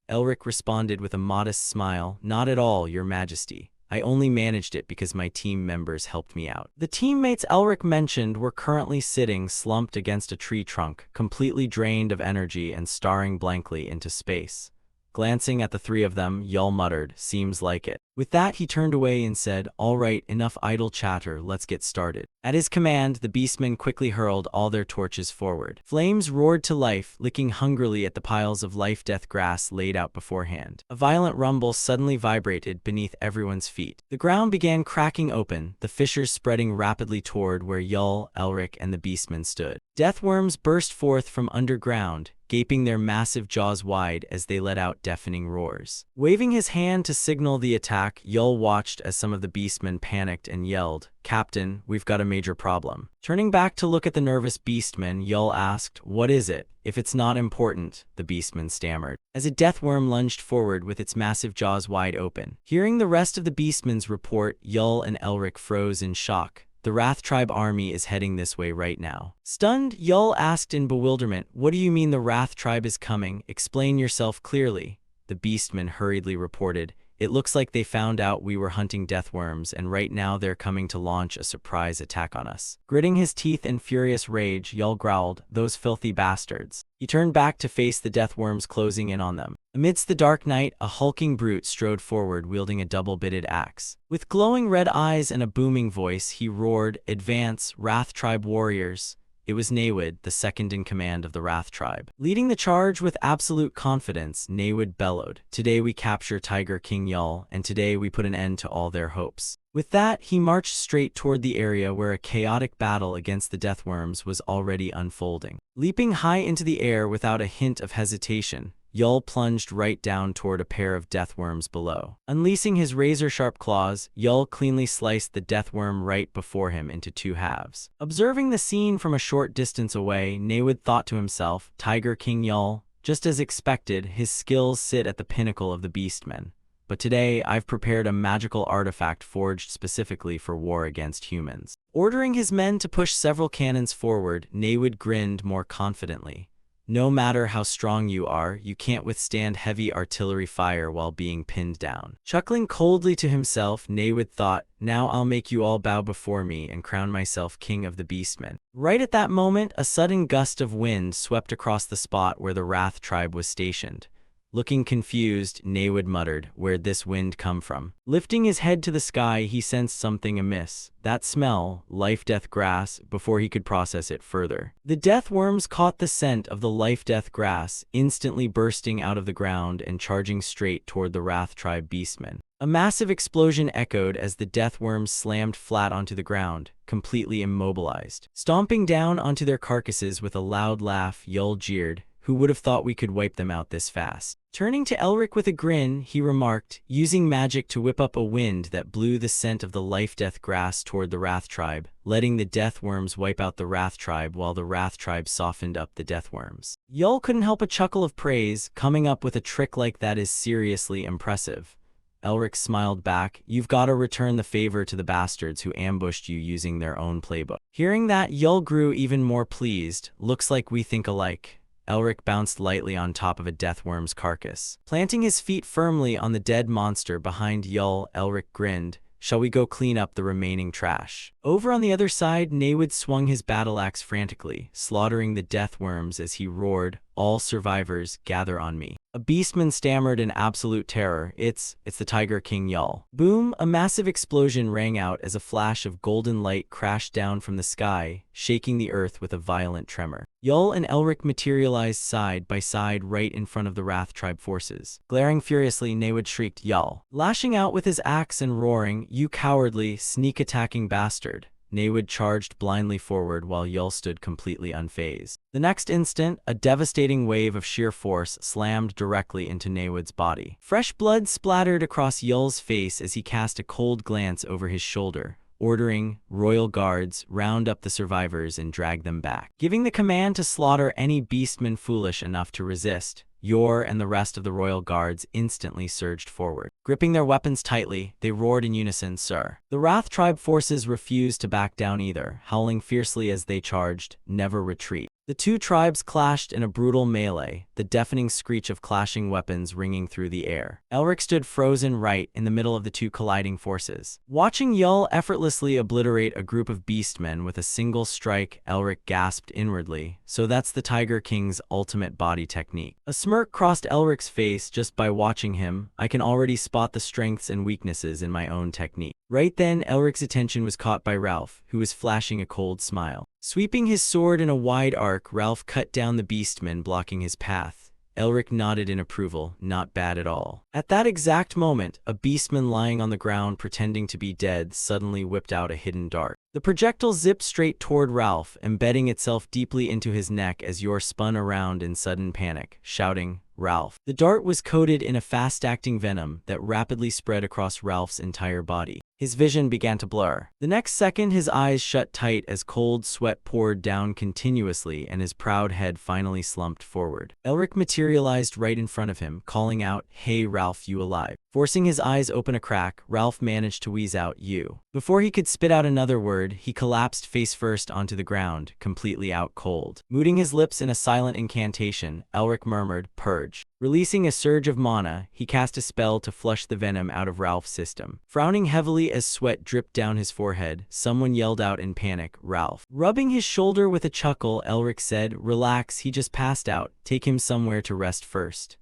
Elric responded with a modest smile, not at all, your majesty. I only managed it because my team members helped me out. The teammates Elric mentioned were currently sitting slumped against a tree trunk, completely drained of energy and staring blankly into space. Glancing at the three of them, Yul muttered, seems like it. With that, he turned away and said, "All right, enough idle chatter, let's get started." At his command, the beastmen quickly hurled all their torches forward. Flames roared to life, licking hungrily at the piles of life-death grass laid out beforehand. A violent rumble suddenly vibrated beneath everyone's feet. The ground began cracking open, the fissures spreading rapidly toward where Yul, Elric, and the beastmen stood. Deathworms burst forth from underground, gaping their massive jaws wide as they let out deafening roars. Waving his hand to signal the attack, Yul watched as some of the beastmen panicked and yelled, "Captain, we've got a major problem." Turning back to look at the nervous beastmen, Yul asked, "What is it?" "If it's not important," the beastman stammered, as a deathworm lunged forward with its massive jaws wide open. Hearing the rest of the beastmen's report, Yul and Elric froze in shock. "The Wrath Tribe army is heading this way right now." Stunned, Yul asked in bewilderment, "What do you mean the Wrath Tribe is coming? Explain yourself clearly." The beastman hurriedly reported, "It looks like they found out we were hunting deathworms, and right now they're coming to launch a surprise attack on us." Gritting his teeth in furious rage, Yul growled, "Those filthy bastards." He turned back to face the deathworms closing in on them. Amidst the dark night, a hulking brute strode forward wielding a double-bitted axe. With glowing red eyes and a booming voice, he roared, "Advance, Wrath Tribe warriors." It was Naewid, the second in command of the Wrath Tribe. Leading the charge with absolute confidence, Naewid bellowed, "Today we capture Tiger King Yul, and today we put an end to all their hopes." With that, he marched straight toward the area where a chaotic battle against the deathworms was already unfolding. Leaping high into the air without a hint of hesitation, Yul plunged right down toward a pair of deathworms below. Unleashing his razor-sharp claws, Yul cleanly sliced the deathworm right before him into two halves. Observing the scene from a short distance away, Naewid thought to himself, "Tiger King Yul, just as expected, his skills sit at the pinnacle of the beastmen. But today, I've prepared a magical artifact forged specifically for war against humans." Ordering his men to push several cannons forward, Naewid grinned more confidently. "No matter how strong you are, you can't withstand heavy artillery fire while being pinned down." Chuckling coldly to himself, Naewid thought, "Now I'll make you all bow before me and crown myself king of the beastmen." Right at that moment, a sudden gust of wind swept across the spot where the Wrath Tribe was stationed. Looking confused, Naewid muttered, "Where'd this wind come from?" Lifting his head to the sky, he sensed something amiss. That smell, life-death grass, before he could process it further. The deathworms caught the scent of the life-death grass, instantly bursting out of the ground and charging straight toward the Wrath Tribe beastmen. A massive explosion echoed as the deathworms slammed flat onto the ground, completely immobilized. Stomping down onto their carcasses with a loud laugh, Yul jeered, "Who would have thought we could wipe them out this fast?" Turning to Elric with a grin, he remarked, using magic to whip up a wind that blew the scent of the life-death grass toward the Wrath Tribe, letting the deathworms wipe out the Wrath Tribe while the Wrath Tribe softened up the deathworms. Yul couldn't help a chuckle of praise. Coming up with a trick like that is seriously impressive. Elric smiled back, "You've got to return the favor to the bastards who ambushed you using their own playbook." Hearing that, Yul grew even more pleased. "Looks like we think alike." Elric bounced lightly on top of a deathworm's carcass. Planting his feet firmly on the dead monster behind Yul, Elric grinned, "Shall we go clean up the remaining trash?" Over on the other side, Naewid swung his battle axe frantically, slaughtering the deathworms as he roared, "All survivors, gather on me." A beastman stammered in absolute terror, It's the Tiger King Yul." Boom! A massive explosion rang out as a flash of golden light crashed down from the sky, shaking the earth with a violent tremor. Yul and Elric materialized side by side right in front of the Wrath Tribe forces. Glaring furiously, Naewid shrieked, "Yul!" Lashing out with his axe and roaring, "You cowardly, sneak-attacking bastard." Naewid charged blindly forward while Yul stood completely unfazed. The next instant, a devastating wave of sheer force slammed directly into Naewid's body. Fresh blood splattered across Yul's face as he cast a cold glance over his shoulder, ordering, "Royal guards, round up the survivors and drag them back." Giving the command to slaughter any beastman foolish enough to resist, Yor and the rest of the royal guards instantly surged forward. Gripping their weapons tightly, they roared in unison, "Sir!" The Wrath Tribe forces refused to back down either, howling fiercely as they charged, "Never retreat." The two tribes clashed in a brutal melee, the deafening screech of clashing weapons ringing through the air. Elric stood frozen right in the middle of the two colliding forces. Watching Yul effortlessly obliterate a group of beastmen with a single strike, Elric gasped inwardly, so that's the Tiger King's ultimate body technique. A smirk crossed Elric's face just by watching him. I can already spot the strengths and weaknesses in my own technique. Right then, Elric's attention was caught by Ralph, who was flashing a cold smile. Sweeping his sword in a wide arc, Ralph cut down the beastmen blocking his path. Elric nodded in approval, not bad at all. At that exact moment, a beastman lying on the ground pretending to be dead suddenly whipped out a hidden dart. The projectile zipped straight toward Ralph, embedding itself deeply into his neck as Yor spun around in sudden panic, shouting, "Ralph!" The dart was coated in a fast-acting venom that rapidly spread across Ralph's entire body. His vision began to blur. The next second, his eyes shut tight as cold sweat poured down continuously and his proud head finally slumped forward. Elric materialized right in front of him, calling out, "Hey Ralph, you alive?" Forcing his eyes open a crack, Ralph managed to wheeze out, "You." Before he could spit out another word, he collapsed face first onto the ground, completely out cold. Mooting his lips in a silent incantation, Elric murmured, "Purge." Releasing a surge of mana, he cast a spell to flush the venom out of Ralph's system. Frowning heavily as sweat dripped down his forehead, someone yelled out in panic, "Ralph." Rubbing his shoulder with a chuckle, Elric said, "Relax, he just passed out. Take him somewhere to rest first."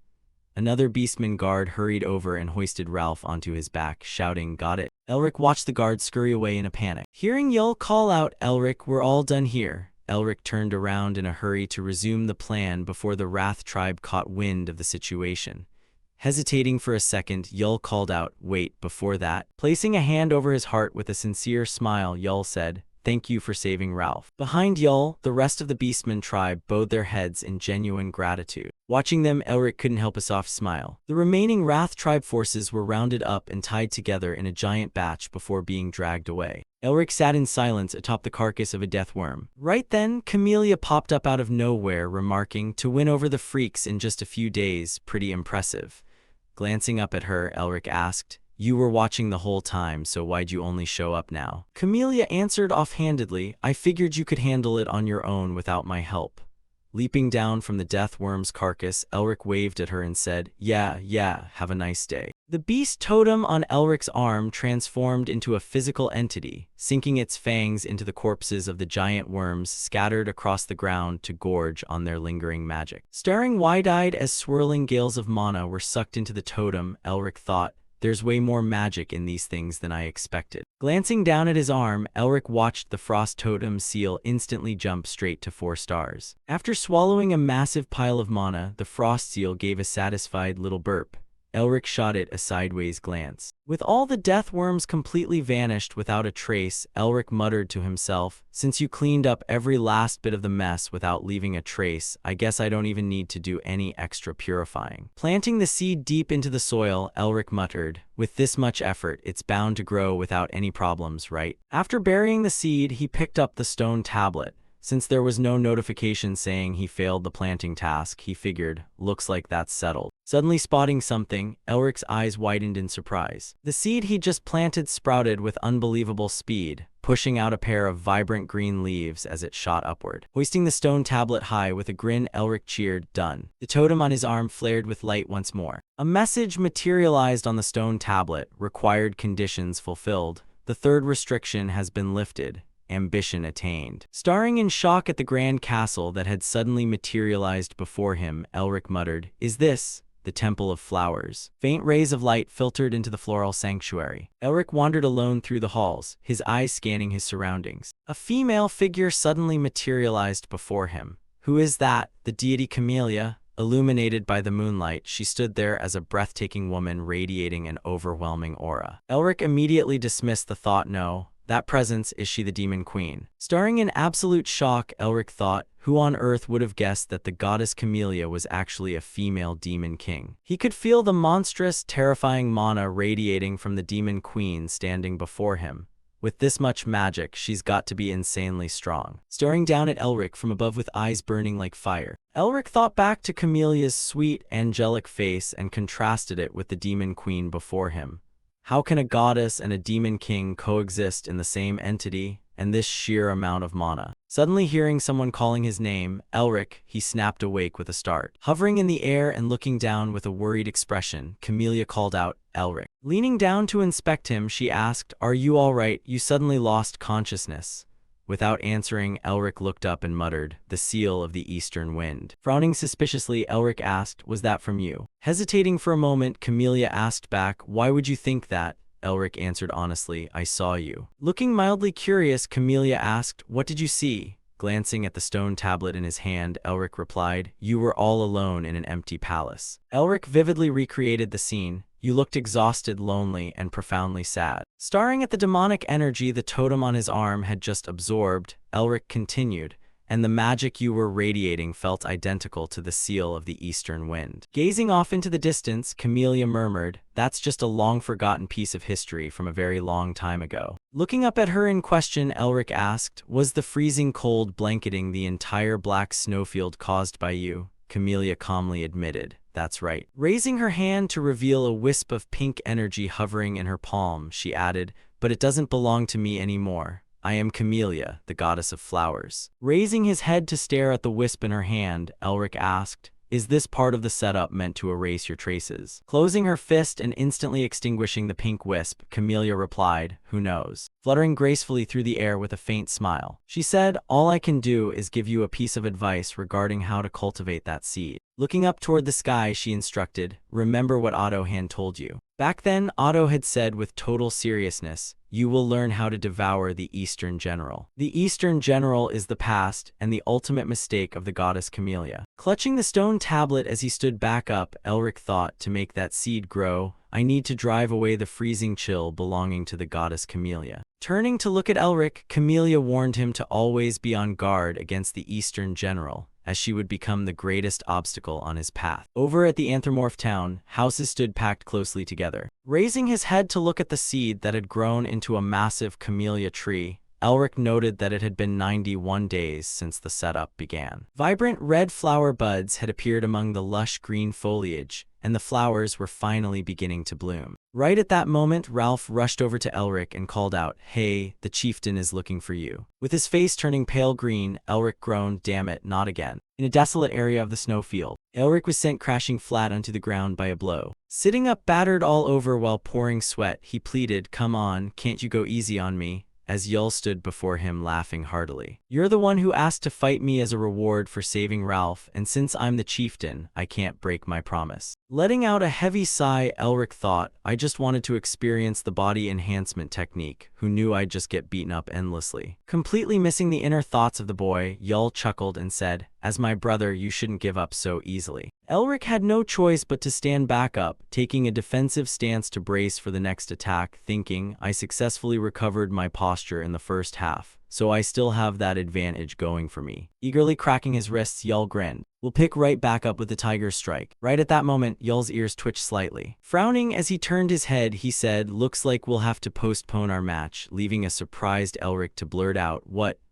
Another beastman guard hurried over and hoisted Ralph onto his back, shouting, "Got it." Elric watched the guard scurry away in a panic. Hearing Yul call out, "Elric, we're all done here," Elric turned around in a hurry to resume the plan before the Wrath tribe caught wind of the situation. Hesitating for a second, Yul called out, "Wait, before that." Placing a hand over his heart with a sincere smile, Yul said, "Thank you for saving Ralph." Behind Yul, the rest of the Beastman tribe bowed their heads in genuine gratitude. Watching them, Elric couldn't help a soft smile. The remaining Wrath tribe forces were rounded up and tied together in a giant batch before being dragged away. Elric sat in silence atop the carcass of a death worm. Right then, Camellia popped up out of nowhere, remarking, "To win over the freaks in just a few days, pretty impressive." Glancing up at her, Elric asked, "You were watching the whole time, so why'd you only show up now?" Camellia answered offhandedly, "I figured you could handle it on your own without my help." Leaping down from the death worm's carcass, Elric waved at her and said, Yeah, have a nice day." The beast totem on Elric's arm transformed into a physical entity, sinking its fangs into the corpses of the giant worms scattered across the ground to gorge on their lingering magic. Staring wide-eyed as swirling gales of mana were sucked into the totem, Elric thought, "There's way more magic in these things than I expected." Glancing down at his arm, Elric watched the frost totem seal instantly jump straight to 4 stars. After swallowing a massive pile of mana, the frost seal gave a satisfied little burp. Elric shot it a sideways glance. With all the death worms completely vanished without a trace, Elric muttered to himself, "Since you cleaned up every last bit of the mess without leaving a trace, I guess I don't even need to do any extra purifying." Planting the seed deep into the soil, Elric muttered, "With this much effort, it's bound to grow without any problems, right?" After burying the seed, he picked up the stone tablet. Since there was no notification saying he failed the planting task, he figured, looks like that's settled. Suddenly spotting something, Elric's eyes widened in surprise. The seed he just planted sprouted with unbelievable speed, pushing out a pair of vibrant green leaves as it shot upward. Hoisting the stone tablet high with a grin, Elric cheered, "Done." The totem on his arm flared with light once more. A message materialized on the stone tablet, "Required conditions fulfilled. The third restriction has been lifted. Ambition attained." Staring in shock at the grand castle that had suddenly materialized before him, Elric muttered, "Is this the Temple of Flowers?" Faint rays of light filtered into the floral sanctuary. Elric wandered alone through the halls, his eyes scanning his surroundings. A female figure suddenly materialized before him. "Who is that?" The deity Camellia. Illuminated by the moonlight, she stood there as a breathtaking woman radiating an overwhelming aura. Elric immediately dismissed the thought, "No. That presence, is she the Demon Queen?" Staring in absolute shock, Elric thought, who on earth would have guessed that the goddess Camellia was actually a female demon king? He could feel the monstrous, terrifying mana radiating from the Demon Queen standing before him. With this much magic, she's got to be insanely strong. Staring down at Elric from above with eyes burning like fire, Elric thought back to Camelia's sweet, angelic face and contrasted it with the Demon Queen before him. How can a goddess and a demon king coexist in the same entity? and this sheer amount of mana. Suddenly hearing someone calling his name, Elric, he snapped awake with a start. Hovering in the air and looking down with a worried expression, Camellia called out, "Elric." Leaning down to inspect him, she asked, "Are you all right? You suddenly lost consciousness." Without answering, Elric looked up and muttered, "The seal of the eastern wind." Frowning suspiciously, Elric asked, "Was that from you?" Hesitating for a moment, Camellia asked back, "Why would you think that?" Elric answered honestly, "I saw you." Looking mildly curious, Camellia asked, "What did you see?" Glancing at the stone tablet in his hand, Elric replied, "You were all alone in an empty palace." Elric vividly recreated the scene. "You looked exhausted, lonely, and profoundly sad." Staring at the demonic energy the totem on his arm had just absorbed, Elric continued, "And the magic you were radiating felt identical to the seal of the eastern wind." Gazing off into the distance, Camellia murmured, "That's just a long-forgotten piece of history from a very long time ago." Looking up at her in question, Elric asked, "Was the freezing cold blanketing the entire black snowfield caused by you?" Camellia calmly admitted, "That's right." Raising her hand to reveal a wisp of pink energy hovering in her palm, she added, "But it doesn't belong to me anymore. I am Camellia, the goddess of flowers." Raising his head to stare at the wisp in her hand, Elric asked, "Is this part of the setup meant to erase your traces?" Closing her fist and instantly extinguishing the pink wisp, Camellia replied, "Who knows?" Fluttering gracefully through the air with a faint smile, she said, "All I can do is give you a piece of advice regarding how to cultivate that seed." Looking up toward the sky, she instructed, "Remember what Otto had told you." Back then, Otto had said with total seriousness, "You will learn how to devour the Eastern General." The Eastern General is the past and the ultimate mistake of the goddess Camellia. Clutching the stone tablet as he stood back up, Elric thought, to make that seed grow, I need to drive away the freezing chill belonging to the goddess Camellia. Turning to look at Elric, Camellia warned him to always be on guard against the Eastern General, as she would become the greatest obstacle on his path. Over at the Anthropomorph town, houses stood packed closely together. Raising his head to look at the seed that had grown into a massive camellia tree, Elric noted that it had been 91 days since the setup began. Vibrant red flower buds had appeared among the lush green foliage, and the flowers were finally beginning to bloom. Right at that moment, Ralph rushed over to Elric and called out, "Hey, the chieftain is looking for you." With his face turning pale green, Elric groaned, "Damn it, not again." In a desolate area of the snowfield, Elric was sent crashing flat onto the ground by a blow. Sitting up battered all over while pouring sweat, he pleaded, "Come on, can't you go easy on me?" As Yul stood before him laughing heartily. "You're the one who asked to fight me as a reward for saving Ralph, and since I'm the chieftain, I can't break my promise." Letting out a heavy sigh, Elric thought, "I just wanted to experience the body enhancement technique. Who knew I'd just get beaten up endlessly?" Completely missing the inner thoughts of the boy, Yul chuckled and said, "As my brother, you shouldn't give up so easily." Elric had no choice but to stand back up, taking a defensive stance to brace for the next attack, thinking, "I successfully recovered my posture in the first half, so I still have that advantage going for me." Eagerly cracking his wrists, Yul grinned. "We'll pick right back up with the tiger's strike." Right at that moment, Yul's ears twitched slightly. Frowning as he turned his head, he said, "Looks like we'll have to postpone our match," leaving a surprised Elric to blurt out,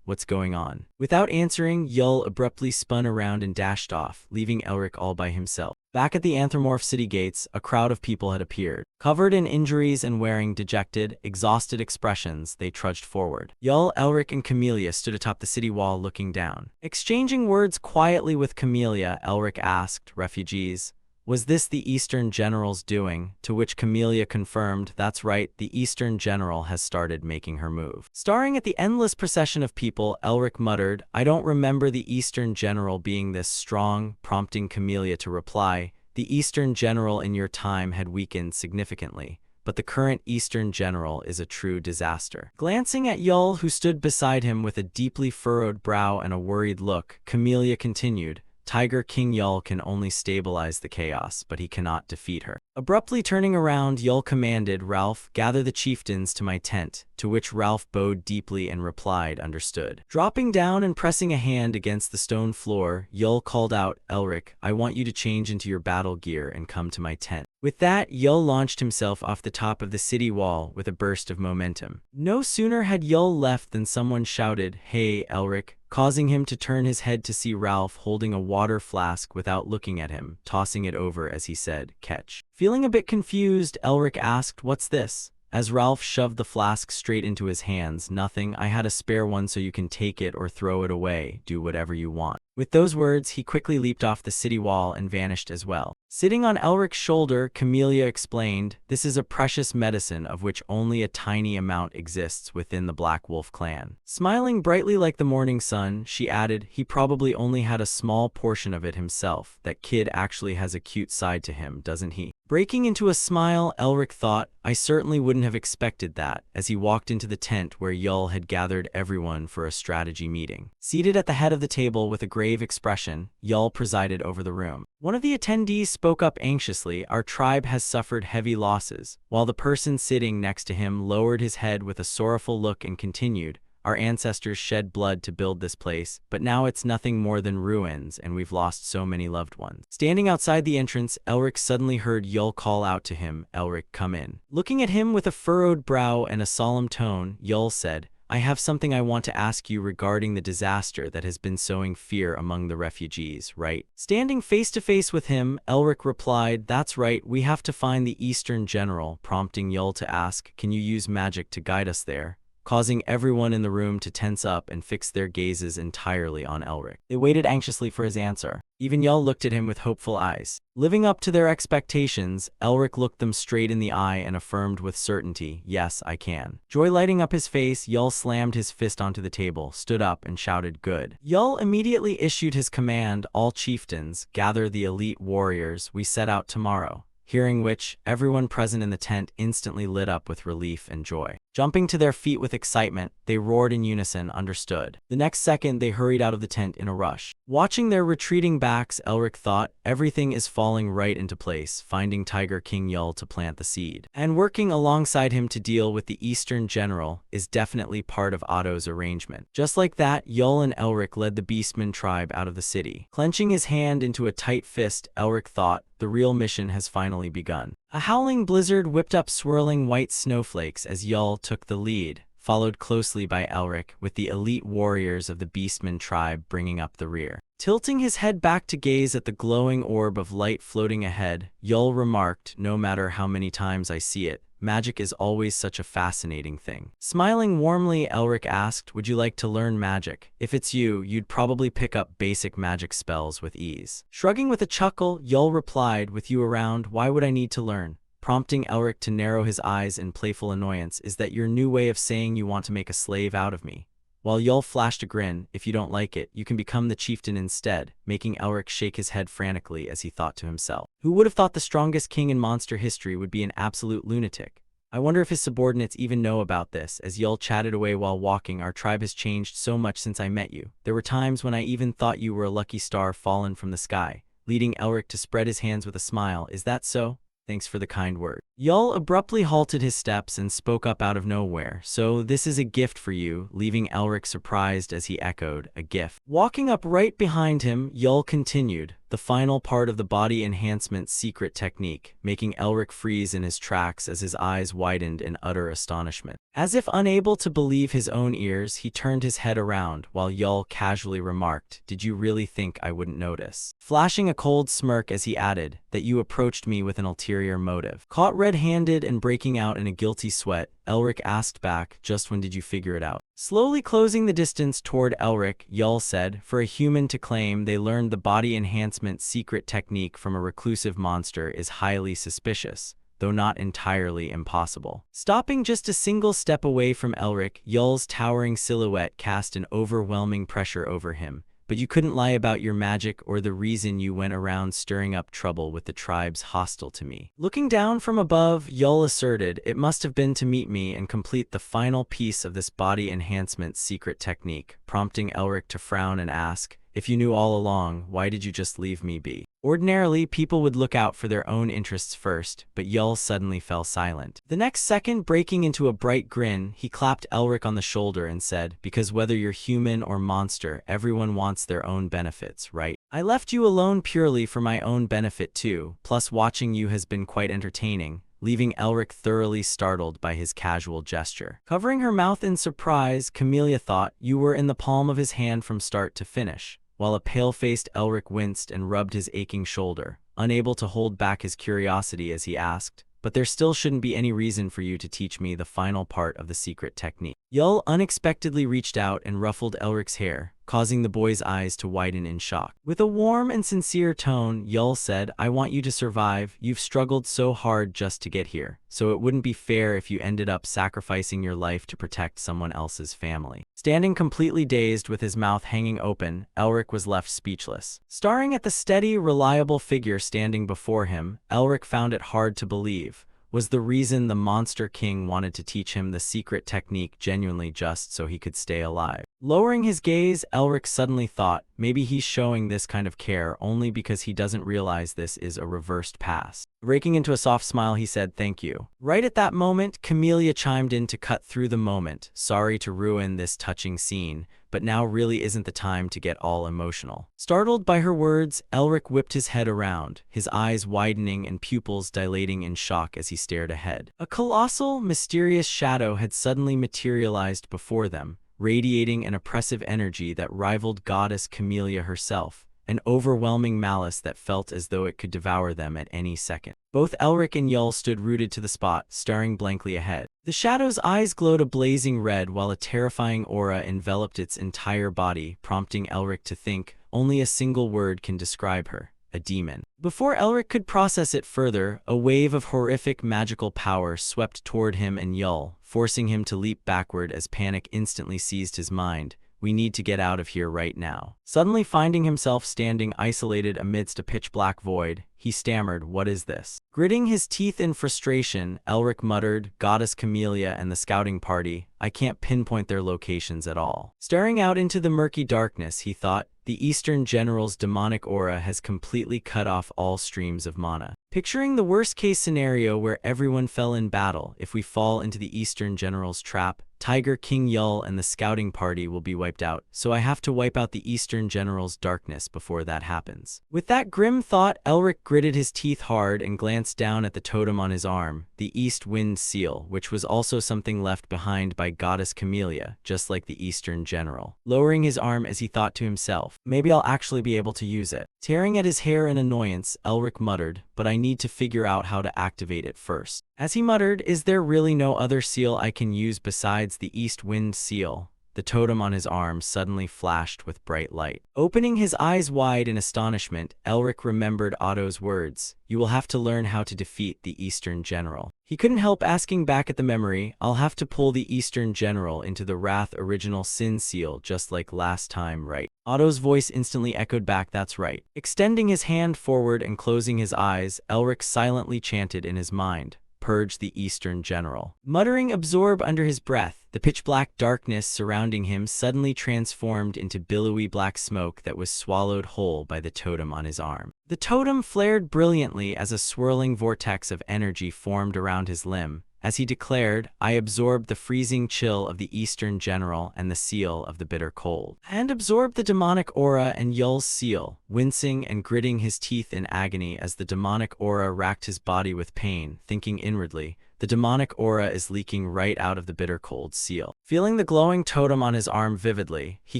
What's going on?" Without answering, Yul abruptly spun around and dashed off, leaving Elric all by himself. Back at the Anthropomorph city gates, a crowd of people had appeared. Covered in injuries and wearing dejected, exhausted expressions, they trudged forward. Yul, Elric, and Camellia stood atop the city wall looking down. Exchanging words quietly with Camellia, Elric asked, "Refugees, was this the Eastern General's doing?" To which Camellia confirmed, "That's right, the Eastern General has started making her move." Staring at the endless procession of people, Elric muttered, "I don't remember the Eastern General being this strong," prompting Camellia to reply, "The Eastern General in your time had weakened significantly, but the current Eastern General is a true disaster." Glancing at Yul, who stood beside him with a deeply furrowed brow and a worried look, Camellia continued, "Tiger King Yul can only stabilize the chaos, but he cannot defeat her." Abruptly turning around, Yul commanded, "Ralph, gather the chieftains to my tent," to which Ralph bowed deeply and replied, "Understood." Dropping down and pressing a hand against the stone floor, Yul called out, "Elric, I want you to change into your battle gear and come to my tent." With that, Yul launched himself off the top of the city wall with a burst of momentum. No sooner had Yul left than someone shouted, "Hey, Elric," causing him to turn his head to see Ralph holding a water flask without looking at him, tossing it over as he said, "Catch." Feeling a bit confused, Elric asked, "What's this?" As Ralph shoved the flask straight into his hands. "Nothing, I had a spare one so you can take it or throw it away, do whatever you want." With those words, he quickly leaped off the city wall and vanished as well. Sitting on Elric's shoulder, Camellia explained, "This is a precious medicine of which only a tiny amount exists within the Black Wolf clan." Smiling brightly like the morning sun, she added, "He probably only had a small portion of it himself. That kid actually has a cute side to him, doesn't he?" Breaking into a smile, Elric thought, "I certainly wouldn't have expected that," as he walked into the tent where Yul had gathered everyone for a strategy meeting. Seated at the head of the table with a grave expression, Yul presided over the room. One of the attendees spoke up anxiously, "Our tribe has suffered heavy losses," while the person sitting next to him lowered his head with a sorrowful look and continued, "Our ancestors shed blood to build this place, but now it's nothing more than ruins and we've lost so many loved ones." Standing outside the entrance, Elric suddenly heard Yul call out to him, "Elric, come in." Looking at him with a furrowed brow and a solemn tone, Yul said, "I have something I want to ask you regarding the disaster that has been sowing fear among the refugees, right?" Standing face to face with him, Elric replied, "That's right, we have to find the Eastern General," prompting Yul to ask, "Can you use magic to guide us there?" Causing everyone in the room to tense up and fix their gazes entirely on Elric. They waited anxiously for his answer. Even Yul looked at him with hopeful eyes. Living up to their expectations, Elric looked them straight in the eye and affirmed with certainty, "Yes, I can." Joy lighting up his face, Yul slammed his fist onto the table, stood up, and shouted, "Good." Yul immediately issued his command, "All chieftains, gather the elite warriors, we set out tomorrow." Hearing which, everyone present in the tent instantly lit up with relief and joy. Jumping to their feet with excitement, they roared in unison, "Understood." The next second, they hurried out of the tent in a rush. Watching their retreating backs, Elric thought, everything is falling right into place, finding Tiger King Yul to plant the seed. And working alongside him to deal with the Eastern General is definitely part of Otto's arrangement. Just like that, Yul and Elric led the Beastman tribe out of the city. Clenching his hand into a tight fist, Elric thought, the real mission has finally begun. A howling blizzard whipped up swirling white snowflakes as Yul took the lead, followed closely by Elric, with the elite warriors of the Beastman tribe bringing up the rear. Tilting his head back to gaze at the glowing orb of light floating ahead, Yul remarked, "No matter how many times I see it, magic is always such a fascinating thing." Smiling warmly, Elric asked, "Would you like to learn magic? If it's you, you'd probably pick up basic magic spells with ease." Shrugging with a chuckle, Yul replied, "With you around, why would I need to learn?" Prompting Elric to narrow his eyes in playful annoyance, "Is that your new way of saying you want to make a slave out of me?" While Yul flashed a grin, "If you don't like it, you can become the chieftain instead," making Elric shake his head frantically as he thought to himself, "Who would have thought the strongest king in monster history would be an absolute lunatic? I wonder if his subordinates even know about this." As Yul chatted away while walking, "Our tribe has changed so much since I met you. There were times when I even thought you were a lucky star fallen from the sky," leading Elric to spread his hands with a smile. "Is that so? Thanks for the kind word." Yul abruptly halted his steps and spoke up out of nowhere, "So this is a gift for you," leaving Elric surprised as he echoed, "A gift?" Walking up right behind him, Yul continued, "The final part of the body enhancement secret technique," making Elric freeze in his tracks as his eyes widened in utter astonishment. As if unable to believe his own ears, he turned his head around, while Yul casually remarked, "Did you really think I wouldn't notice?" Flashing a cold smirk as he added, "That you approached me with an ulterior motive." Caught red-handed and breaking out in a guilty sweat, Elric asked back, "Just when did you figure it out?" Slowly closing the distance toward Elric, Yul said, "For a human to claim they learned the body enhancement secret technique from a reclusive monster is highly suspicious, though not entirely impossible." Stopping just a single step away from Elric, Yul's towering silhouette cast an overwhelming pressure over him. "But you couldn't lie about your magic or the reason you went around stirring up trouble with the tribes hostile to me." Looking down from above, Yul asserted, "It must have been to meet me and complete the final piece of this body enhancement secret technique," prompting Elric to frown and ask, "If you knew all along, why did you just leave me be?" Ordinarily, people would look out for their own interests first, but Yul suddenly fell silent. The next second, breaking into a bright grin, he clapped Elric on the shoulder and said, "Because whether you're human or monster, everyone wants their own benefits, right? I left you alone purely for my own benefit too, plus watching you has been quite entertaining," leaving Elric thoroughly startled by his casual gesture. Covering her mouth in surprise, Camellia thought, "You were in the palm of his hand from start to finish," while a pale-faced Elric winced and rubbed his aching shoulder, unable to hold back his curiosity as he asked, but there still shouldn't be any reason for you to teach me the final part of the secret technique. Yul unexpectedly reached out and ruffled Elric's hair, causing the boy's eyes to widen in shock. With a warm and sincere tone, Yul said, "I want you to survive. You've struggled so hard just to get here, so it wouldn't be fair if you ended up sacrificing your life to protect someone else's family." Standing completely dazed with his mouth hanging open, Elric was left speechless. Staring at the steady, reliable figure standing before him, Elric found it hard to believe. Was the reason the Monster King wanted to teach him the secret technique genuinely just so he could stay alive? Lowering his gaze, Elric suddenly thought, maybe he's showing this kind of care only because he doesn't realize this is a reversed pass. Breaking into a soft smile, he said, "Thank you." Right at that moment, Camellia chimed in to cut through the moment. "Sorry to ruin this touching scene, but now really isn't the time to get all emotional." Startled by her words, Elric whipped his head around, his eyes widening and pupils dilating in shock as he stared ahead. A colossal, mysterious shadow had suddenly materialized before them, radiating an oppressive energy that rivaled Goddess Camellia herself, an overwhelming malice that felt as though it could devour them at any second. Both Elric and Yul stood rooted to the spot, staring blankly ahead. The shadow's eyes glowed a blazing red while a terrifying aura enveloped its entire body, prompting Elric to think, only a single word can describe her: a demon. Before Elric could process it further, a wave of horrific magical power swept toward him and Yul, forcing him to leap backward as panic instantly seized his mind. "We need to get out of here right now." Suddenly finding himself standing isolated amidst a pitch-black void, he stammered, "What is this?" Gritting his teeth in frustration, Elric muttered, "Goddess Camellia and the scouting party, I can't pinpoint their locations at all." Staring out into the murky darkness, he thought, the Eastern General's demonic aura has completely cut off all streams of mana. Picturing the worst-case scenario where everyone fell in battle, if we fall into the Eastern General's trap, Tiger King Yul and the scouting party will be wiped out, so I have to wipe out the Eastern General's darkness before that happens. With that grim thought, Elric gritted his teeth hard and glanced down at the totem on his arm, the East Wind Seal, which was also something left behind by Goddess Camellia, just like the Eastern General. Lowering his arm as he thought to himself, maybe I'll actually be able to use it. Tearing at his hair in annoyance, Elric muttered, "But I need to figure out how to activate it first." As he muttered, "Is there really no other seal I can use besides the East Wind Seal?" The totem on his arm suddenly flashed with bright light. Opening his eyes wide in astonishment, Elric remembered Otto's words, "You will have to learn how to defeat the Eastern General." He couldn't help asking back at the memory, "I'll have to pull the Eastern General into the Wrath Original Sin Seal just like last time, right?" Otto's voice instantly echoed back, "That's right." Extending his hand forward and closing his eyes, Elric silently chanted in his mind, "Purge the Eastern General." Muttering absorb under his breath, the pitch-black darkness surrounding him suddenly transformed into billowy black smoke that was swallowed whole by the totem on his arm. The totem flared brilliantly as a swirling vortex of energy formed around his limb. As he declared, "I absorbed the freezing chill of the Eastern General and the seal of the bitter cold." And absorbed the demonic aura and Yul's seal, wincing and gritting his teeth in agony as the demonic aura racked his body with pain, thinking inwardly, the demonic aura is leaking right out of the bitter cold seal. Feeling the glowing totem on his arm vividly, he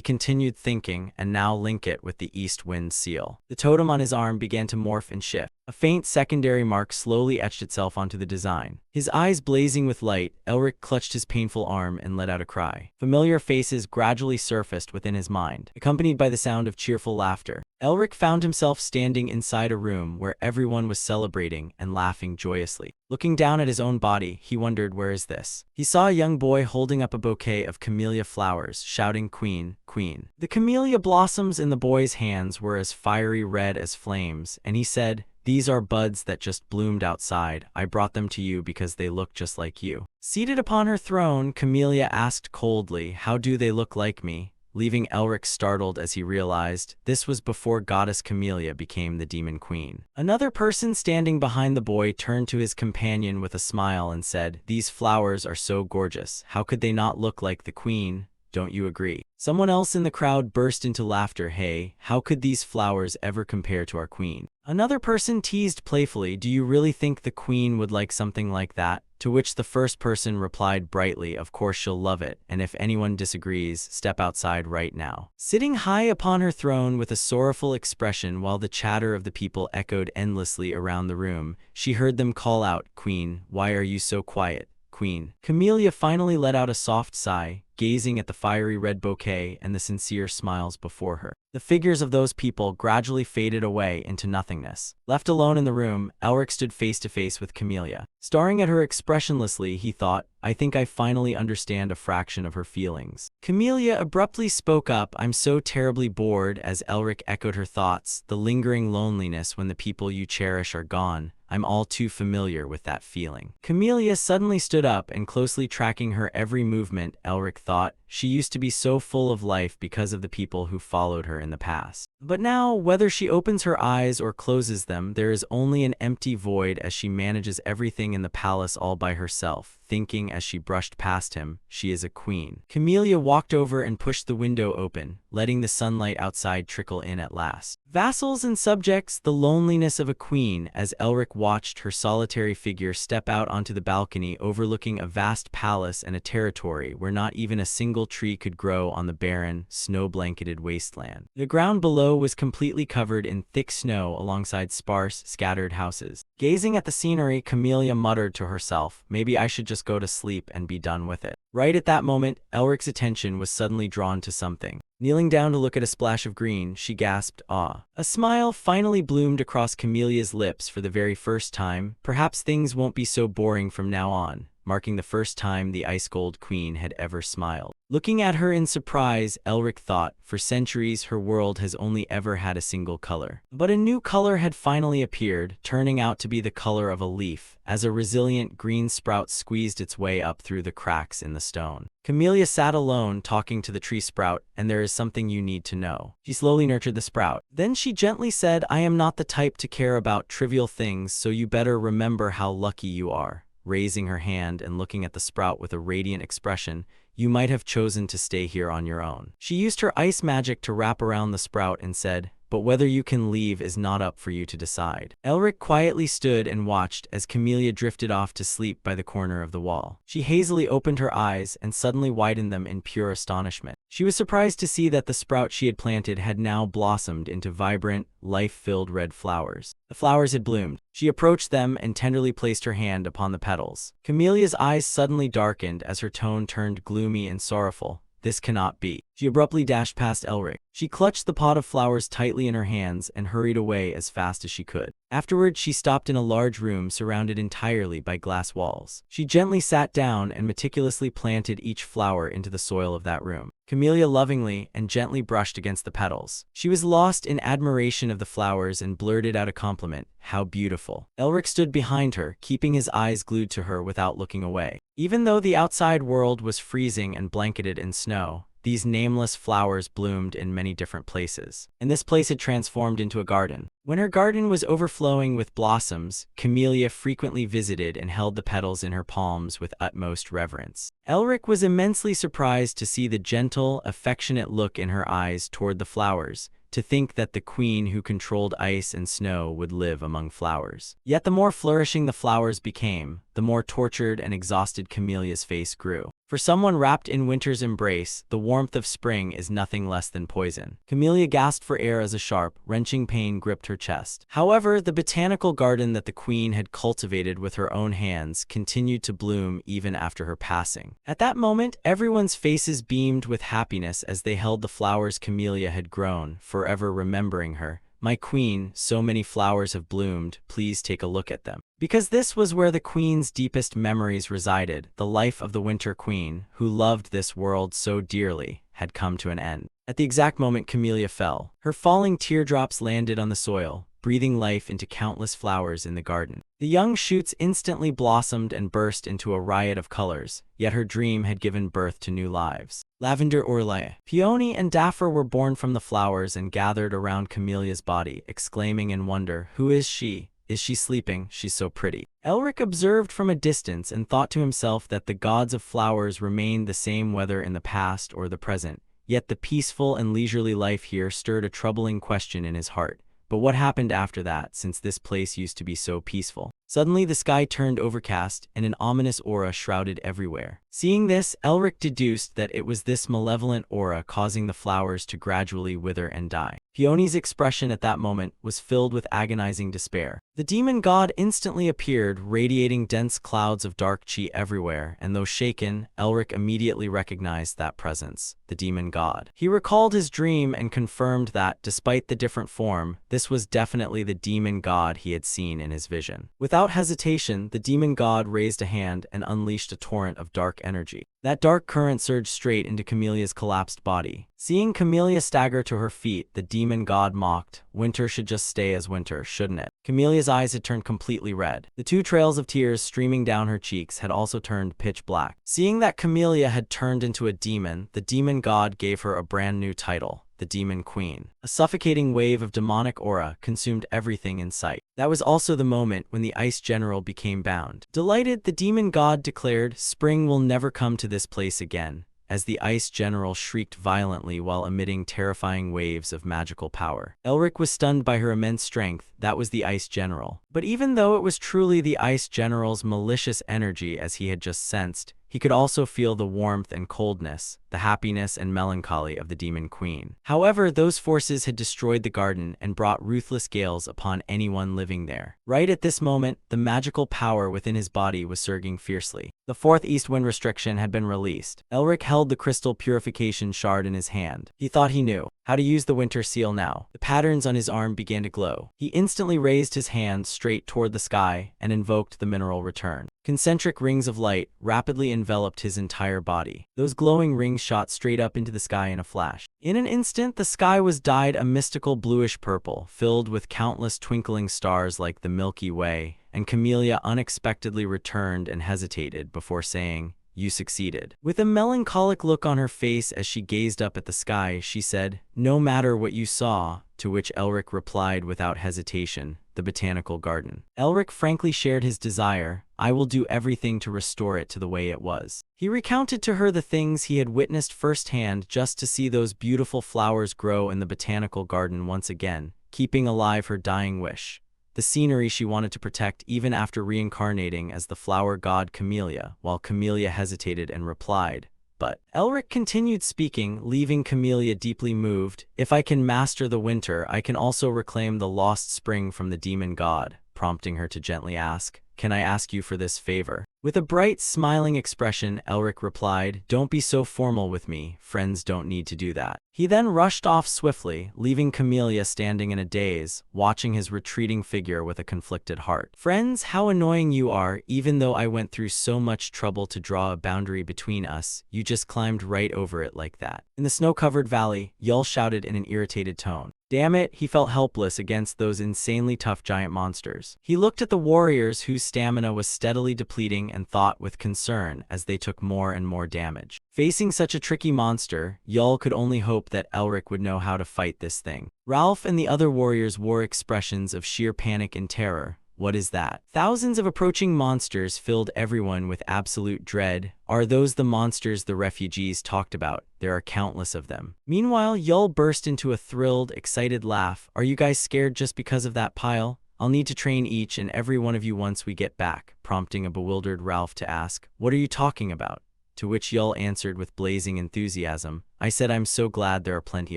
continued thinking, and now link it with the East Wind Seal. The totem on his arm began to morph and shift. A faint secondary mark slowly etched itself onto the design. His eyes blazing with light, Elric clutched his painful arm and let out a cry. Familiar faces gradually surfaced within his mind, accompanied by the sound of cheerful laughter. Elric found himself standing inside a room where everyone was celebrating and laughing joyously. Looking down at his own body, he wondered, where is this? He saw a young boy holding up a bouquet of camellia flowers, shouting, "Queen, queen." The camellia blossoms in the boy's hands were as fiery red as flames, and he said, "These are buds that just bloomed outside. I brought them to you because they look just like you." Seated upon her throne, Camellia asked coldly, "How do they look like me?" Leaving Elric startled as he realized this was before Goddess Camellia became the Demon Queen. Another person standing behind the boy turned to his companion with a smile and said, "These flowers are so gorgeous. How could they not look like the Queen? Don't you agree?" Someone else in the crowd burst into laughter. "Hey, how could these flowers ever compare to our Queen?" Another person teased playfully, "Do you really think the Queen would like something like that? To which the first person replied brightly, "Of course she'll love it, and if anyone disagrees, step outside right now." Sitting high upon her throne with a sorrowful expression while the chatter of the people echoed endlessly around the room, she heard them call out, "Queen, why are you so quiet? Queen." Camellia finally let out a soft sigh, gazing at the fiery red bouquet and the sincere smiles before her. The figures of those people gradually faded away into nothingness. Left alone in the room, Elric stood face to face with Camellia. Staring at her expressionlessly, he thought, "I think I finally understand a fraction of her feelings." Camellia abruptly spoke up, "I'm so terribly bored," as Elric echoed her thoughts, "the lingering loneliness when the people you cherish are gone. I'm all too familiar with that feeling." Camellia suddenly stood up and closely tracking her every movement, Elric thought, she used to be so full of life because of the people who followed her in the past. But now, whether she opens her eyes or closes them, there is only an empty void as she manages everything in the palace all by herself, thinking as she brushed past him, she is a queen. Camellia walked over and pushed the window open, letting the sunlight outside trickle in at last. Vassals and subjects, the loneliness of a queen, as Elric watched her solitary figure step out onto the balcony overlooking a vast palace and a territory where not even a single tree could grow on the barren, snow-blanketed wasteland. The ground below was completely covered in thick snow alongside sparse, scattered houses. Gazing at the scenery, Camellia muttered to herself, "Maybe I should just go to sleep and be done with it." Right at that moment, Elric's attention was suddenly drawn to something. Kneeling down to look at a splash of green, she gasped, "Ah." A smile finally bloomed across Camelia's lips for the very first time. Perhaps things won't be so boring from now on, marking the first time the ice-cold queen had ever smiled. Looking at her in surprise, Elric thought, for centuries her world has only ever had a single color. But a new color had finally appeared, turning out to be the color of a leaf, as a resilient green sprout squeezed its way up through the cracks in the stone. Camellia sat alone, talking to the tree sprout, "And there is something you need to know." She slowly nurtured the sprout. Then she gently said, "I am not the type to care about trivial things, so you better remember how lucky you are." Raising her hand and looking at the sprout with a radiant expression, "You might have chosen to stay here on your own." She used her ice magic to wrap around the sprout and said, "But whether you can leave is not up for you to decide." Elric quietly stood and watched as Camellia drifted off to sleep by the corner of the wall. She hazily opened her eyes and suddenly widened them in pure astonishment. She was surprised to see that the sprout she had planted had now blossomed into vibrant, life-filled red flowers. The flowers had bloomed. She approached them and tenderly placed her hand upon the petals. Camelia's eyes suddenly darkened as her tone turned gloomy and sorrowful. "This cannot be." She abruptly dashed past Elric. She clutched the pot of flowers tightly in her hands and hurried away as fast as she could. Afterward, she stopped in a large room surrounded entirely by glass walls. She gently sat down and meticulously planted each flower into the soil of that room. Camellia lovingly and gently brushed against the petals. She was lost in admiration of the flowers and blurted out a compliment, "How beautiful." Elric stood behind her, keeping his eyes glued to her without looking away. Even though the outside world was freezing and blanketed in snow, these nameless flowers bloomed in many different places, and this place had transformed into a garden. When her garden was overflowing with blossoms, Camellia frequently visited and held the petals in her palms with utmost reverence. Elric was immensely surprised to see the gentle, affectionate look in her eyes toward the flowers, to think that the queen who controlled ice and snow would live among flowers. Yet the more flourishing the flowers became, the more tortured and exhausted Camelia's face grew. For someone wrapped in winter's embrace, the warmth of spring is nothing less than poison. Camellia gasped for air as a sharp, wrenching pain gripped her chest. However, the botanical garden that the queen had cultivated with her own hands continued to bloom even after her passing. At that moment, everyone's faces beamed with happiness as they held the flowers Camellia had grown, forever remembering her. "My queen, so many flowers have bloomed, please take a look at them." Because this was where the queen's deepest memories resided, the life of the Winter Queen, who loved this world so dearly, had come to an end. At the exact moment Camellia fell, her falling teardrops landed on the soil, breathing life into countless flowers in the garden. The young shoots instantly blossomed and burst into a riot of colors, yet her dream had given birth to new lives. Lavender Orlae, Peony and Daffur were born from the flowers and gathered around Camelia's body, exclaiming in wonder, "Who is she? Is she sleeping? She's so pretty." Elric observed from a distance and thought to himself that the gods of flowers remained the same whether in the past or the present, yet the peaceful and leisurely life here stirred a troubling question in his heart. But what happened after that, since this place used to be so peaceful? Suddenly, the sky turned overcast, and an ominous aura shrouded everywhere. Seeing this, Elric deduced that it was this malevolent aura causing the flowers to gradually wither and die. Peony's expression at that moment was filled with agonizing despair. The demon god instantly appeared, radiating dense clouds of dark chi everywhere, and though shaken, Elric immediately recognized that presence, the demon god. He recalled his dream and confirmed that, despite the different form, this was definitely the demon god he had seen in his vision. Without hesitation, the demon god raised a hand and unleashed a torrent of dark energy. That dark current surged straight into Camellia's collapsed body. Seeing Camellia stagger to her feet, the demon god mocked, "Winter should just stay as winter, shouldn't it?" Camellia's eyes had turned completely red. The 2 trails of tears streaming down her cheeks had also turned pitch black. Seeing that Camellia had turned into a demon, the demon god gave her a brand new title, the Demon Queen. A suffocating wave of demonic aura consumed everything in sight. That was also the moment when the Ice General became bound. Delighted, the demon god declared, "Spring will never come to this place again," as the Ice General shrieked violently while emitting terrifying waves of magical power. Elric was stunned by her immense strength. That was the Ice General. But even though it was truly the Ice General's malicious energy as he had just sensed, he could also feel the warmth and coldness, the happiness and melancholy of the Demon Queen. However, those forces had destroyed the garden and brought ruthless gales upon anyone living there. Right at this moment, the magical power within his body was surging fiercely. The 4th east wind restriction had been released. Elric held the crystal purification shard in his hand. He thought he knew how to use the winter seal now. The patterns on his arm began to glow. He instantly raised his hand straight toward the sky and invoked the mineral return. Concentric rings of light rapidly enveloped his entire body. Those glowing rings shot straight up into the sky in a flash. In an instant, the sky was dyed a mystical bluish purple, filled with countless twinkling stars like the Milky Way, and Camellia unexpectedly returned and hesitated before saying, "You succeeded." With a melancholic look on her face as she gazed up at the sky, she said, "No matter what you saw," to which Elric replied without hesitation, "The botanical garden." Elric frankly shared his desire, "I will do everything to restore it to the way it was." He recounted to her the things he had witnessed firsthand just to see those beautiful flowers grow in the botanical garden once again, keeping alive her dying wish. The scenery she wanted to protect even after reincarnating as the flower god Camellia, while Camellia hesitated and replied, "But." Elric continued speaking, leaving Camellia deeply moved. "If I can master the winter, I can also reclaim the lost spring from the demon god," prompting her to gently ask, "Can I ask you for this favor?" With a bright, smiling expression, Elric replied, "Don't be so formal with me, friends don't need to do that." He then rushed off swiftly, leaving Camellia standing in a daze, watching his retreating figure with a conflicted heart. "Friends, how annoying you are. Even though I went through so much trouble to draw a boundary between us, you just climbed right over it like that." In the snow-covered valley, Yul shouted in an irritated tone. Damn it, he felt helpless against those insanely tough giant monsters. He looked at the warriors whose stamina was steadily depleting and thought with concern as they took more and more damage. Facing such a tricky monster, Yul could only hope that Elric would know how to fight this thing. Ralph and the other warriors wore expressions of sheer panic and terror. What is that? Thousands of approaching monsters filled everyone with absolute dread. Are those the monsters the refugees talked about? There are countless of them. Meanwhile, Yul burst into a thrilled, excited laugh. Are you guys scared just because of that pile? I'll need to train each and every one of you once we get back, prompting a bewildered Ralph to ask, "What are you talking about?" To which Yul answered with blazing enthusiasm, "I said I'm so glad there are plenty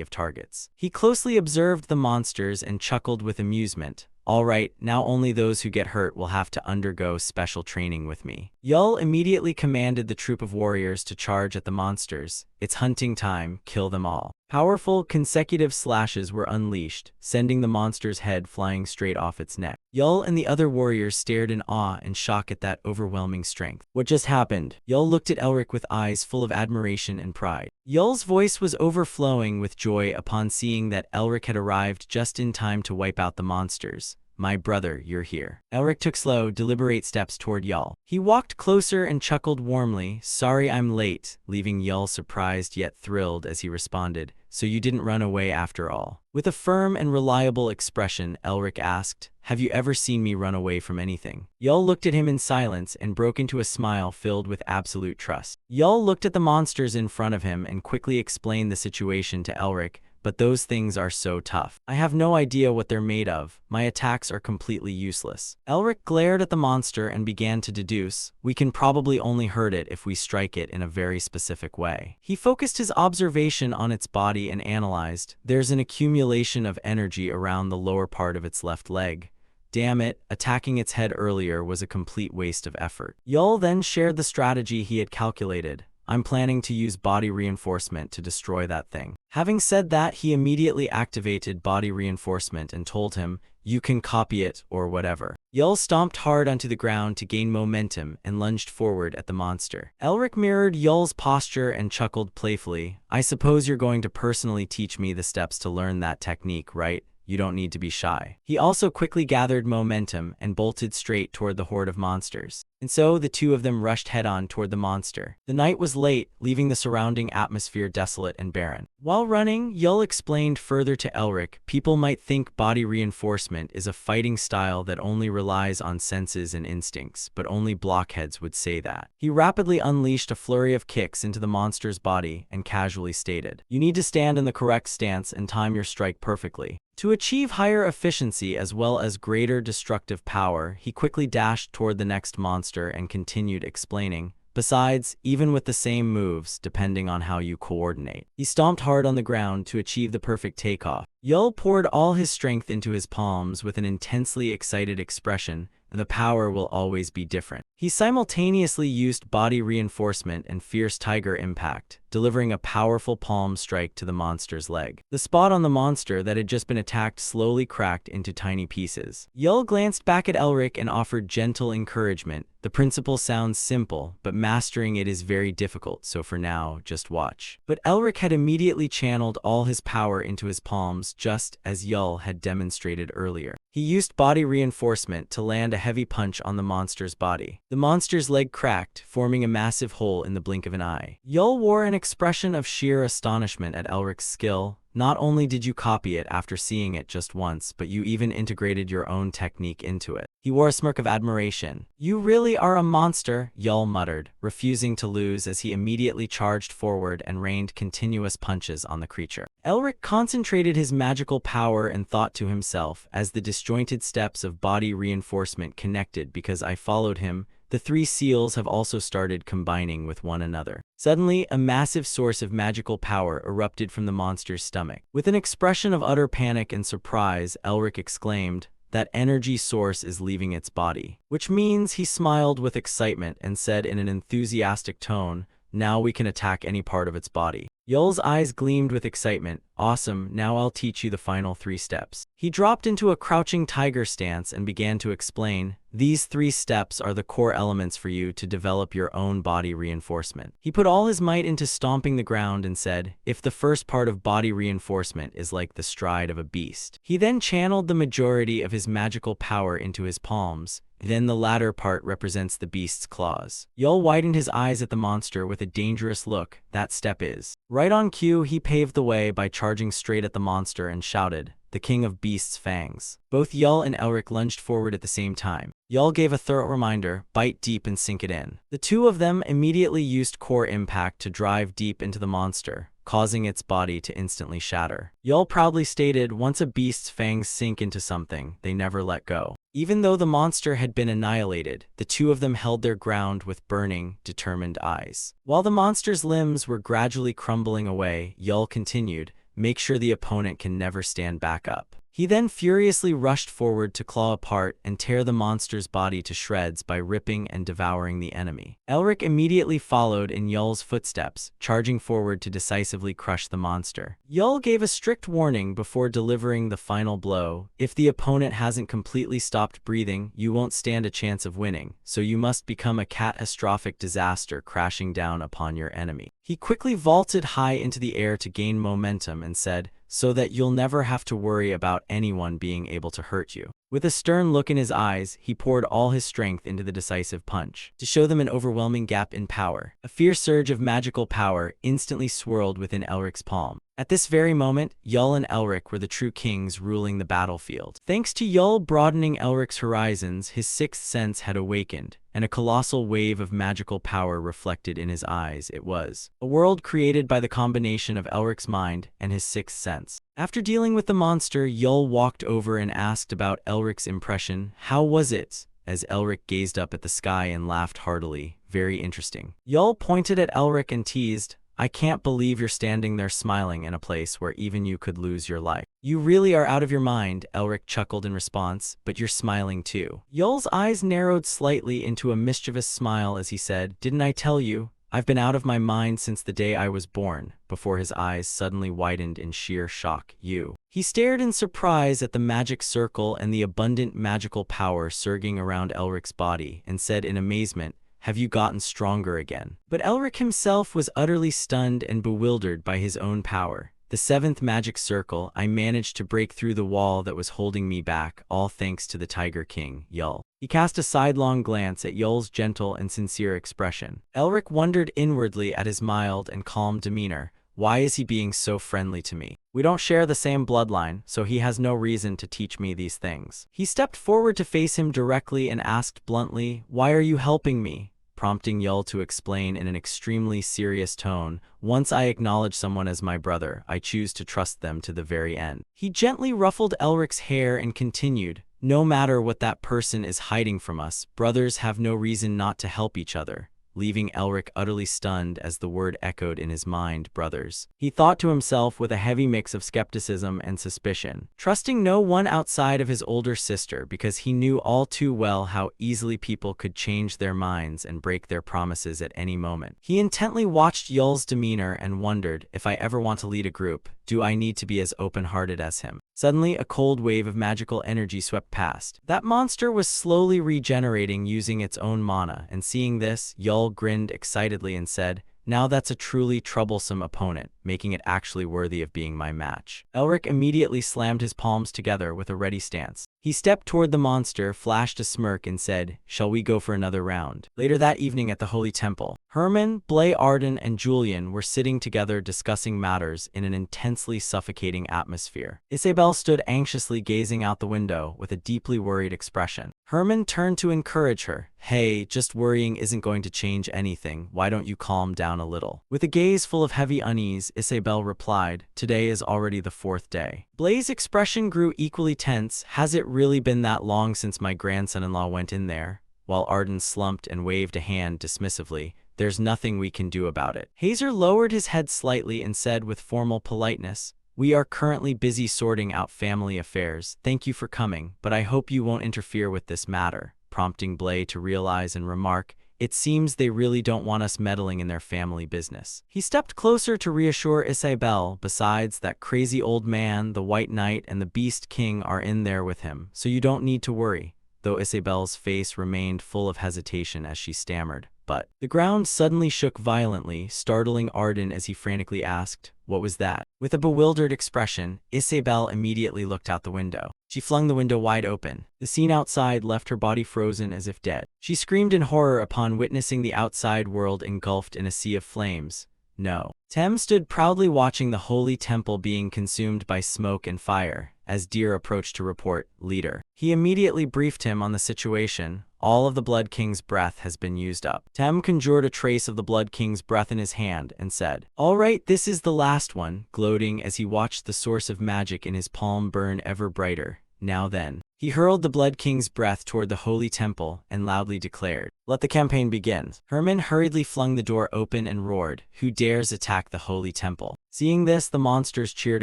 of targets." He closely observed the monsters and chuckled with amusement. "All right, now only those who get hurt will have to undergo special training with me." Yul immediately commanded the troop of warriors to charge at the monsters. "It's hunting time, kill them all." Powerful, consecutive slashes were unleashed, sending the monster's head flying straight off its neck. Yul and the other warriors stared in awe and shock at that overwhelming strength. "What just happened?" Yul looked at Elric with eyes full of admiration and pride. Yul's voice was overflowing with joy upon seeing that Elric had arrived just in time to wipe out the monsters. "My brother, you're here." Elric took slow, deliberate steps toward Yul. He walked closer and chuckled warmly. "Sorry I'm late," leaving Yul surprised yet thrilled as he responded, "So you didn't run away after all?" With a firm and reliable expression, Elric asked, "Have you ever seen me run away from anything?" Yul looked at him in silence and broke into a smile filled with absolute trust. Yul looked at the monsters in front of him and quickly explained the situation to Elric, but those things are so tough. I have no idea what they're made of. My attacks are completely useless. Elric glared at the monster and began to deduce, we can probably only hurt it if we strike it in a very specific way. He focused his observation on its body and analyzed, there's an accumulation of energy around the lower part of its left leg. Damn it, attacking its head earlier was a complete waste of effort. Yul then shared the strategy he had calculated. I'm planning to use body reinforcement to destroy that thing. Having said that, he immediately activated body reinforcement and told him, you can copy it or whatever. Yul stomped hard onto the ground to gain momentum and lunged forward at the monster. Elric mirrored Yul's posture and chuckled playfully. I suppose you're going to personally teach me the steps to learn that technique, right? You don't need to be shy. He also quickly gathered momentum and bolted straight toward the horde of monsters. And so the two of them rushed head-on toward the monster. The night was late, leaving the surrounding atmosphere desolate and barren. While running, Yul explained further to Elric, people might think body reinforcement is a fighting style that only relies on senses and instincts, but only blockheads would say that. He rapidly unleashed a flurry of kicks into the monster's body and casually stated, you need to stand in the correct stance and time your strike perfectly. To achieve higher efficiency as well as greater destructive power, he quickly dashed toward the next monster and continued explaining, besides, even with the same moves, depending on how you coordinate. He stomped hard on the ground to achieve the perfect takeoff. Yul poured all his strength into his palms with an intensely excited expression, and the power will always be different. He simultaneously used body reinforcement and fierce tiger impact, delivering a powerful palm strike to the monster's leg. The spot on the monster that had just been attacked slowly cracked into tiny pieces. Yul glanced back at Elric and offered gentle encouragement. The principle sounds simple, but mastering it is very difficult, so for now, just watch. But Elric had immediately channeled all his power into his palms, just as Yul had demonstrated earlier. He used body reinforcement to land a heavy punch on the monster's body. The monster's leg cracked, forming a massive hole in the blink of an eye. Yul wore an expression of sheer astonishment at Elric's skill. Not only did you copy it after seeing it just once, but you even integrated your own technique into it. He wore a smirk of admiration. You really are a monster, Yul muttered, refusing to lose as he immediately charged forward and rained continuous punches on the creature. Elric concentrated his magical power and thought to himself, as the disjointed steps of body reinforcement connected because I followed him, the three seals have also started combining with one another. Suddenly, a massive source of magical power erupted from the monster's stomach. With an expression of utter panic and surprise, Elric exclaimed, that energy source is leaving its body. Which means he smiled with excitement and said in an enthusiastic tone, now we can attack any part of its body. Yul's eyes gleamed with excitement. Awesome, now I'll teach you the final 3 steps. He dropped into a crouching tiger stance and began to explain, these 3 steps are the core elements for you to develop your own body reinforcement. He put all his might into stomping the ground and said, if the first part of body reinforcement is like the stride of a beast. He then channeled the majority of his magical power into his palms. Then the latter part represents the beast's claws. Yul widened his eyes at the monster with a dangerous look. That step is. Right on cue, he paved the way by charging straight at the monster and shouted, the king of beasts' fangs. Both Yul and Elric lunged forward at the same time. Yul gave a thorough reminder, bite deep and sink it in. The two of them immediately used core impact to drive deep into the monster, causing its body to instantly shatter. Yul proudly stated, once a beast's fangs sink into something, they never let go. Even though the monster had been annihilated, the two of them held their ground with burning, determined eyes. While the monster's limbs were gradually crumbling away, Yul continued, make sure the opponent can never stand back up. He then furiously rushed forward to claw apart and tear the monster's body to shreds by ripping and devouring the enemy. Elric immediately followed in Yul's footsteps, charging forward to decisively crush the monster. Yul gave a strict warning before delivering the final blow. If the opponent hasn't completely stopped breathing, you won't stand a chance of winning, so you must become a catastrophic disaster crashing down upon your enemy. He quickly vaulted high into the air to gain momentum and said, so that you'll never have to worry about anyone being able to hurt you. With a stern look in his eyes, he poured all his strength into the decisive punch, to show them an overwhelming gap in power. A fierce surge of magical power instantly swirled within Elric's palm. At this very moment, Yul and Elric were the true kings ruling the battlefield. Thanks to Yul broadening Elric's horizons, his sixth sense had awakened, and a colossal wave of magical power reflected in his eyes. It was a world created by the combination of Elric's mind and his sixth sense. After dealing with the monster, Yul walked over and asked about Elric's impression. How was it? As Elric gazed up at the sky and laughed heartily. Very interesting. Yul pointed at Elric and teased, I can't believe you're standing there smiling in a place where even you could lose your life. You really are out of your mind, Elric chuckled in response, but you're smiling too. Yul's eyes narrowed slightly into a mischievous smile as he said, Didn't I tell you? I've been out of my mind since the day I was born, before his eyes suddenly widened in sheer shock. You. He stared in surprise at the magic circle and the abundant magical power surging around Elric's body and said in amazement, Have you gotten stronger again? But Elric himself was utterly stunned and bewildered by his own power. The seventh magic circle, I managed to break through the wall that was holding me back, all thanks to the Tiger King, Yul. He cast a sidelong glance at Yul's gentle and sincere expression. Elric wondered inwardly at his mild and calm demeanor. Why is he being so friendly to me? We don't share the same bloodline, so he has no reason to teach me these things. He stepped forward to face him directly and asked bluntly, Why are you helping me? Prompting Yul to explain in an extremely serious tone, Once I acknowledge someone as my brother, I choose to trust them to the very end. He gently ruffled Elric's hair and continued, No matter what that person is hiding from us, brothers have no reason not to help each other. Leaving Elric utterly stunned as the word echoed in his mind, brothers. He thought to himself with a heavy mix of skepticism and suspicion, trusting no one outside of his older sister because he knew all too well how easily people could change their minds and break their promises at any moment. He intently watched Yul's demeanor and wondered, if I ever want to lead a group, do I need to be as open-hearted as him? Suddenly, a cold wave of magical energy swept past. That monster was slowly regenerating using its own mana, and seeing this, Yul grinned excitedly and said, Now that's a truly troublesome opponent, making it actually worthy of being my match. Elric immediately slammed his palms together with a ready stance. He stepped toward the monster, flashed a smirk, and said, Shall we go for another round? Later that evening at the Holy Temple, Herman, Blay Arden, and Julian were sitting together discussing matters in an intensely suffocating atmosphere. Isabel stood anxiously gazing out the window with a deeply worried expression. Herman turned to encourage her. Hey, just worrying isn't going to change anything. Why don't you calm down a little? With a gaze full of heavy unease, Isabel replied, Today is already the fourth day. Blay's expression grew equally tense. Has it really been that long since my grandson-in-law went in there? While Arden slumped and waved a hand dismissively, There's nothing we can do about it. Hazer lowered his head slightly and said with formal politeness, We are currently busy sorting out family affairs. Thank you for coming, but I hope you won't interfere with this matter, prompting Blay to realize and remark, It seems they really don't want us meddling in their family business. He stepped closer to reassure Isabel, besides, that crazy old man, the White Knight, and the Beast King are in there with him, so you don't need to worry, though Isabel's face remained full of hesitation as she stammered. But the ground suddenly shook violently, startling Arden as he frantically asked, What was that? With a bewildered expression, Isabel immediately looked out the window. She flung the window wide open. The scene outside left her body frozen as if dead. She screamed in horror upon witnessing the outside world engulfed in a sea of flames. No. Tem stood proudly watching the holy temple being consumed by smoke and fire. As Deer approached to report, Leader. He immediately briefed him on the situation. All of the Blood King's breath has been used up. Tem conjured a trace of the Blood King's breath in his hand and said, All right, this is the last one, gloating as he watched the source of magic in his palm burn ever brighter. Now then. He hurled the Blood King's breath toward the holy temple and loudly declared, Let the campaign begin. Herman hurriedly flung the door open and roared, Who dares attack the holy temple? Seeing this, the monsters cheered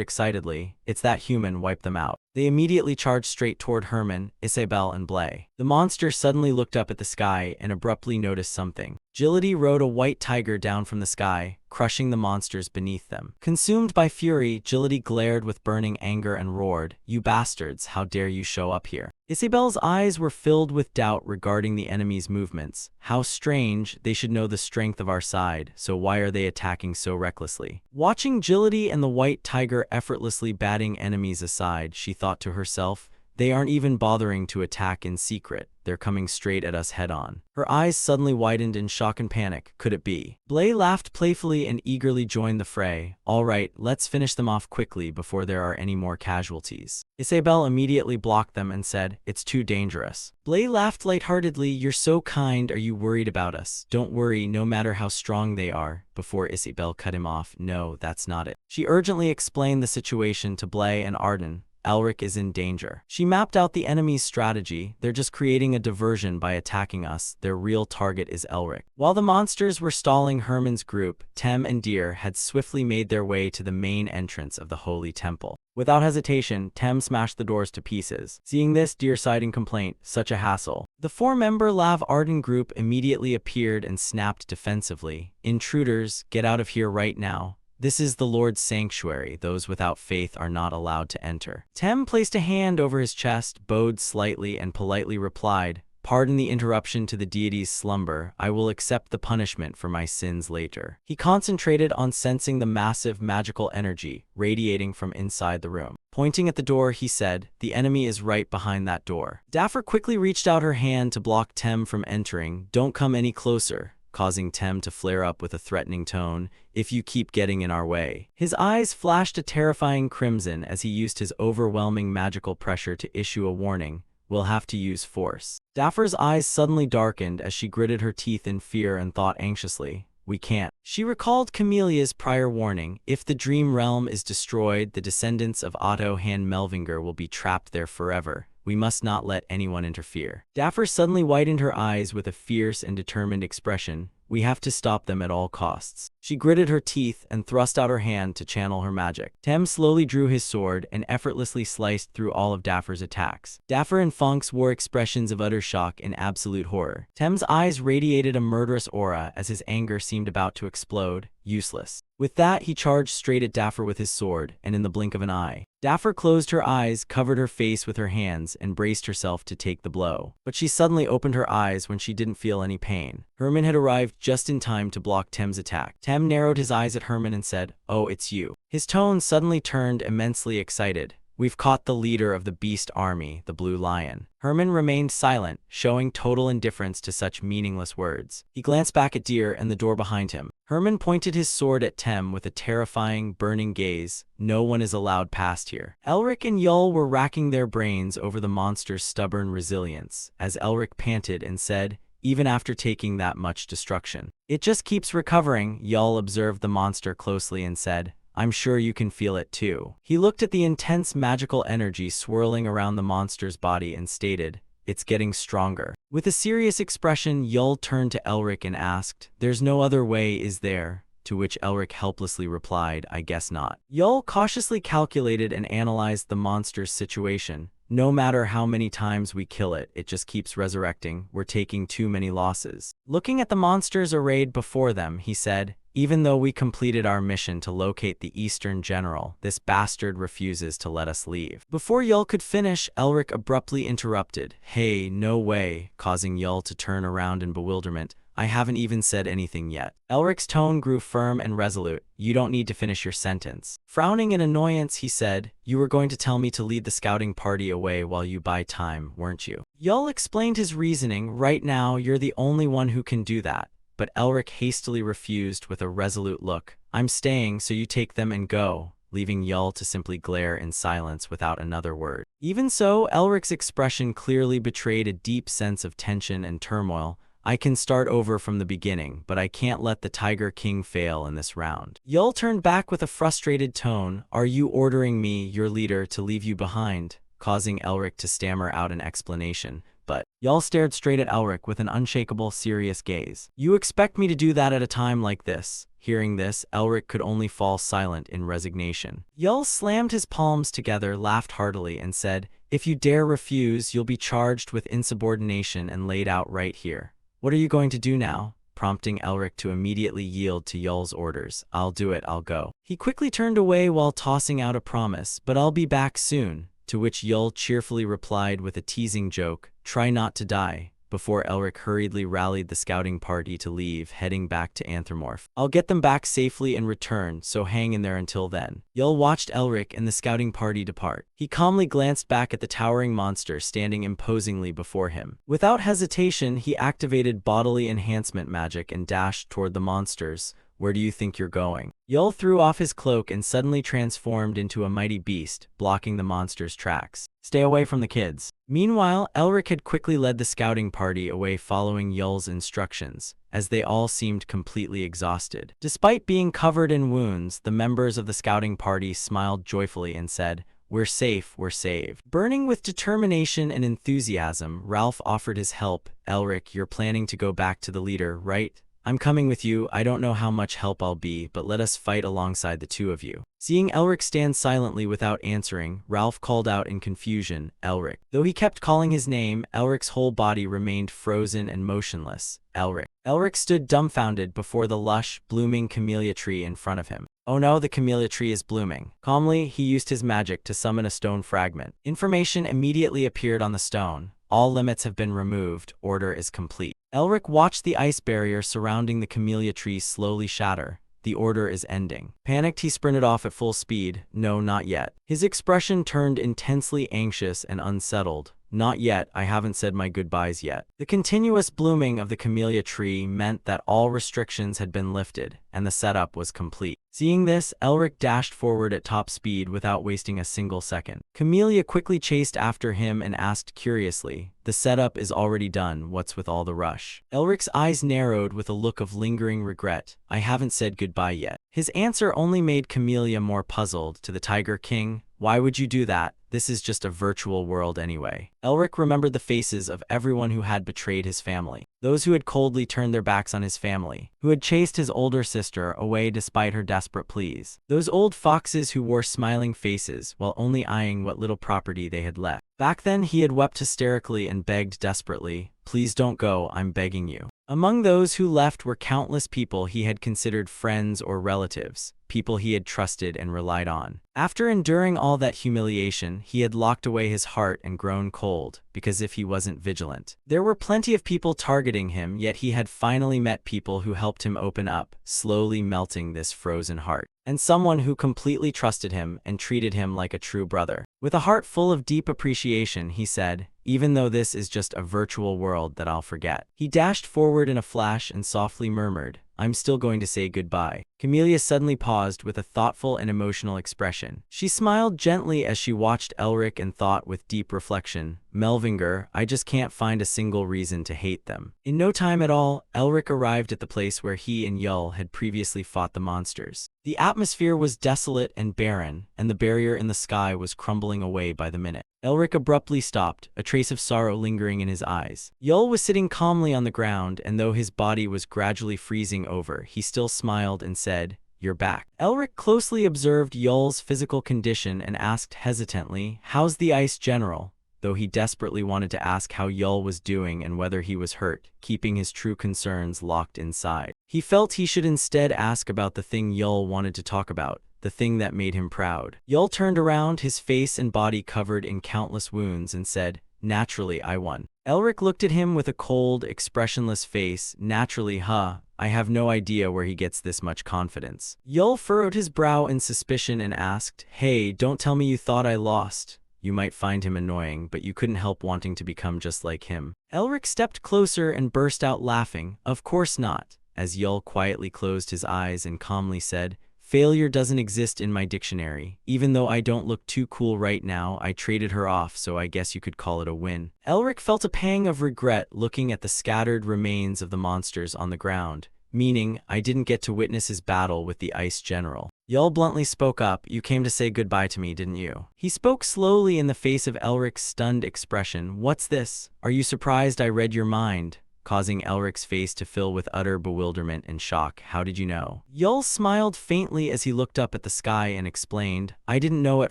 excitedly. It's that human, wipe them out. They immediately charged straight toward Herman, Isabel, and Blay. The monster suddenly looked up at the sky and abruptly noticed something. Agility rode a white tiger down from the sky, crushing the monsters beneath them. Consumed by fury, Agility glared with burning anger and roared, You bastards, how dare you show up here? Isabel's eyes were filled with doubt regarding the enemy's movements. How strange, they should know the strength of our side, so why are they attacking so recklessly? Watching Agility and the white tiger effortlessly batting enemies aside, she thought to herself, They aren't even bothering to attack in secret. They're coming straight at us head-on. Her eyes suddenly widened in shock and panic. Could it be? Blay laughed playfully and eagerly joined the fray. All right, let's finish them off quickly before there are any more casualties. Isabel immediately blocked them and said, "It's too dangerous." Blay laughed lightheartedly. "You're so kind. Are you worried about us?" "Don't worry, no matter how strong they are." Before Isabel cut him off, "No, that's not it." She urgently explained the situation to Blay and Arden. Elric is in danger. She mapped out the enemy's strategy. They're just creating a diversion by attacking us. Their real target is Elric. While the monsters were stalling Herman's group, Tem and Deer had swiftly made their way to the main entrance of the Holy Temple. Without hesitation, Tem smashed the doors to pieces. Seeing this, Deer sighed in complaint. Such a hassle. The four-member Lav Arden group immediately appeared and snapped defensively. "Intruders, get out of here right now. This is the Lord's sanctuary. Those without faith are not allowed to enter." Tem placed a hand over his chest, bowed slightly, and politely replied, "Pardon the interruption to the deity's slumber. I will accept the punishment for my sins later." He concentrated on sensing the massive magical energy radiating from inside the room. Pointing at the door, he said, "The enemy is right behind that door." Dapper quickly reached out her hand to block Tem from entering. "Don't come any closer," causing Tem to flare up with a threatening tone, "if you keep getting in our way." His eyes flashed a terrifying crimson as he used his overwhelming magical pressure to issue a warning. "We'll have to use force." Dapper's eyes suddenly darkened as she gritted her teeth in fear and thought anxiously, "We can't." She recalled Camelia's prior warning. If the dream realm is destroyed, the descendants of Otto Han Melvinger will be trapped there forever. We must not let anyone interfere. Dapper suddenly widened her eyes with a fierce and determined expression. "We have to stop them at all costs." She gritted her teeth and thrust out her hand to channel her magic. Tem slowly drew his sword and effortlessly sliced through all of Dapper's attacks. Dapper and Funks wore expressions of utter shock and absolute horror. Tem's eyes radiated a murderous aura as his anger seemed about to explode. Useless. With that, he charged straight at Dapper with his sword, and in the blink of an eye, Dapper closed her eyes, covered her face with her hands, and braced herself to take the blow. But she suddenly opened her eyes when she didn't feel any pain. Herman had arrived just in time to block Tem's attack. Tem narrowed his eyes at Herman and said, "Oh, it's you." His tone suddenly turned immensely excited. "We've caught the leader of the beast army, the Blue Lion." Herman remained silent, showing total indifference to such meaningless words. He glanced back at Deer and the door behind him. Herman pointed his sword at Tem with a terrifying, burning gaze. "No one is allowed past here." Elric and Yul were racking their brains over the monster's stubborn resilience, as Elric panted and said, "Even after taking that much destruction, it just keeps recovering." Yul observed the monster closely and said, "I'm sure you can feel it too." He looked at the intense magical energy swirling around the monster's body and stated, "It's getting stronger." With a serious expression, Yul turned to Elric and asked, "There's no other way, is there?" To which Elric helplessly replied, "I guess not." Yul cautiously calculated and analyzed the monster's situation. "No matter how many times we kill it, it just keeps resurrecting. We're taking too many losses." Looking at the monsters arrayed before them, he said, "Even though we completed our mission to locate the Eastern General, this bastard refuses to let us leave." Before Yul could finish, Elric abruptly interrupted, "Hey, no way," causing Yul to turn around in bewilderment. "I haven't even said anything yet." Elric's tone grew firm and resolute. "You don't need to finish your sentence." Frowning in annoyance, he said, "You were going to tell me to lead the scouting party away while you buy time, weren't you?" Yul explained his reasoning. "Right now, you're the only one who can do that." But Elric hastily refused with a resolute look. "I'm staying, so you take them and go," leaving Yul to simply glare in silence without another word. Even so, Elric's expression clearly betrayed a deep sense of tension and turmoil. "I can start over from the beginning, but I can't let the Tiger King fail in this round." Yul turned back with a frustrated tone. "Are you ordering me, your leader, to leave you behind?" causing Elric to stammer out an explanation. But Yul stared straight at Elric with an unshakable, serious gaze. "You expect me to do that at a time like this?" Hearing this, Elric could only fall silent in resignation. Yul slammed his palms together, laughed heartily, and said, "If you dare refuse, you'll be charged with insubordination and laid out right here." "What are you going to do now?" prompting Elric to immediately yield to Yul's orders. "I'll do it, I'll go." He quickly turned away while tossing out a promise, "But I'll be back soon." To which Yul cheerfully replied with a teasing joke, "Try not to die." before Elric hurriedly rallied the scouting party to leave, heading back to Anthropomorph. I'll get them back safely in return, so hang in there until then. Yul watched Elric and the scouting party depart. He calmly glanced back at the towering monster standing imposingly before him. Without hesitation, he activated bodily enhancement magic and dashed toward the monsters. Where do you think you're going? Yul threw off his cloak and suddenly transformed into a mighty beast, blocking the monster's tracks. Stay away from the kids. Meanwhile, Elric had quickly led the scouting party away following Yul's instructions, as they all seemed completely exhausted. Despite being covered in wounds, the members of the scouting party smiled joyfully and said, "We're safe, we're saved." Burning with determination and enthusiasm, Ralph offered his help. "Elric, you're planning to go back to the leader, right? I'm coming with you. I don't know how much help I'll be, but let us fight alongside the two of you." Seeing Elric stand silently without answering, Ralph called out in confusion, "Elric." Though he kept calling his name, Elric's whole body remained frozen and motionless. "Elric." Elric stood dumbfounded before the lush, blooming camellia tree in front of him. "Oh no, the camellia tree is blooming." Calmly, he used his magic to summon a stone fragment. Information immediately appeared on the stone. "All limits have been removed. Order is complete." Elric watched the ice barrier surrounding the camellia tree slowly shatter. "The order is ending." Panicked, he sprinted off at full speed. "No, not yet." His expression turned intensely anxious and unsettled. "Not yet, I haven't said my goodbyes yet." The continuous blooming of the camellia tree meant that all restrictions had been lifted, and the setup was complete. Seeing this, Elric dashed forward at top speed without wasting a single second. Camellia quickly chased after him and asked curiously, "The setup is already done, what's with all the rush?" Elric's eyes narrowed with a look of lingering regret. "I haven't said goodbye yet." His answer only made Camellia more puzzled. "To the Tiger King? Why would you do that? This is just a virtual world anyway." Elric remembered the faces of everyone who had betrayed his family. Those who had coldly turned their backs on his family, who had chased his older sister away despite her desperate pleas. Those old foxes who wore smiling faces while only eyeing what little property they had left. Back then he had wept hysterically and begged desperately, "Please don't go, I'm begging you." Among those who left were countless people he had considered friends or relatives, people he had trusted and relied on. After enduring all that humiliation, he had locked away his heart and grown cold, because if he wasn't vigilant, there were plenty of people targeting him, yet he had finally met people who helped him open up, slowly melting this frozen heart. And someone who completely trusted him and treated him like a true brother. With a heart full of deep appreciation, he said, "Even though this is just a virtual world that I'll forget." He dashed forward in a flash and softly murmured, "I'm still going to say goodbye." Camellia suddenly paused with a thoughtful and emotional expression. She smiled gently as she watched Elric and thought with deep reflection, "Melvinger, I just can't find a single reason to hate them." In no time at all, Elric arrived at the place where he and Yul had previously fought the monsters. The atmosphere was desolate and barren, and the barrier in the sky was crumbling away by the minute. Elric abruptly stopped, a trace of sorrow lingering in his eyes. Yul was sitting calmly on the ground, and though his body was gradually freezing over, he still smiled and said, "You're back." Elric closely observed Yul's physical condition and asked hesitantly, "How's the ice general?" Though he desperately wanted to ask how Yul was doing and whether he was hurt, keeping his true concerns locked inside. He felt he should instead ask about the thing Yul wanted to talk about, the thing that made him proud. Yul turned around, his face and body covered in countless wounds, and said, "Naturally, I won." Elric looked at him with a cold, expressionless face. "Naturally, huh? I have no idea where he gets this much confidence." Yul furrowed his brow in suspicion and asked, "Hey, don't tell me you thought I lost. You might find him annoying, but you couldn't help wanting to become just like him." Elric stepped closer and burst out laughing. "Of course not," as Yul quietly closed his eyes and calmly said, "Failure doesn't exist in my dictionary. Even though I don't look too cool right now, I traded her off, so I guess you could call it a win." Elric felt a pang of regret looking at the scattered remains of the monsters on the ground, meaning, I didn't get to witness his battle with the Ice General. Yul bluntly spoke up, "You came to say goodbye to me, didn't you?" He spoke slowly in the face of Elric's stunned expression. "What's this? Are you surprised I read your mind?" Causing Elric's face to fill with utter bewilderment and shock. "How did you know?" Yul smiled faintly as he looked up at the sky and explained, "I didn't know at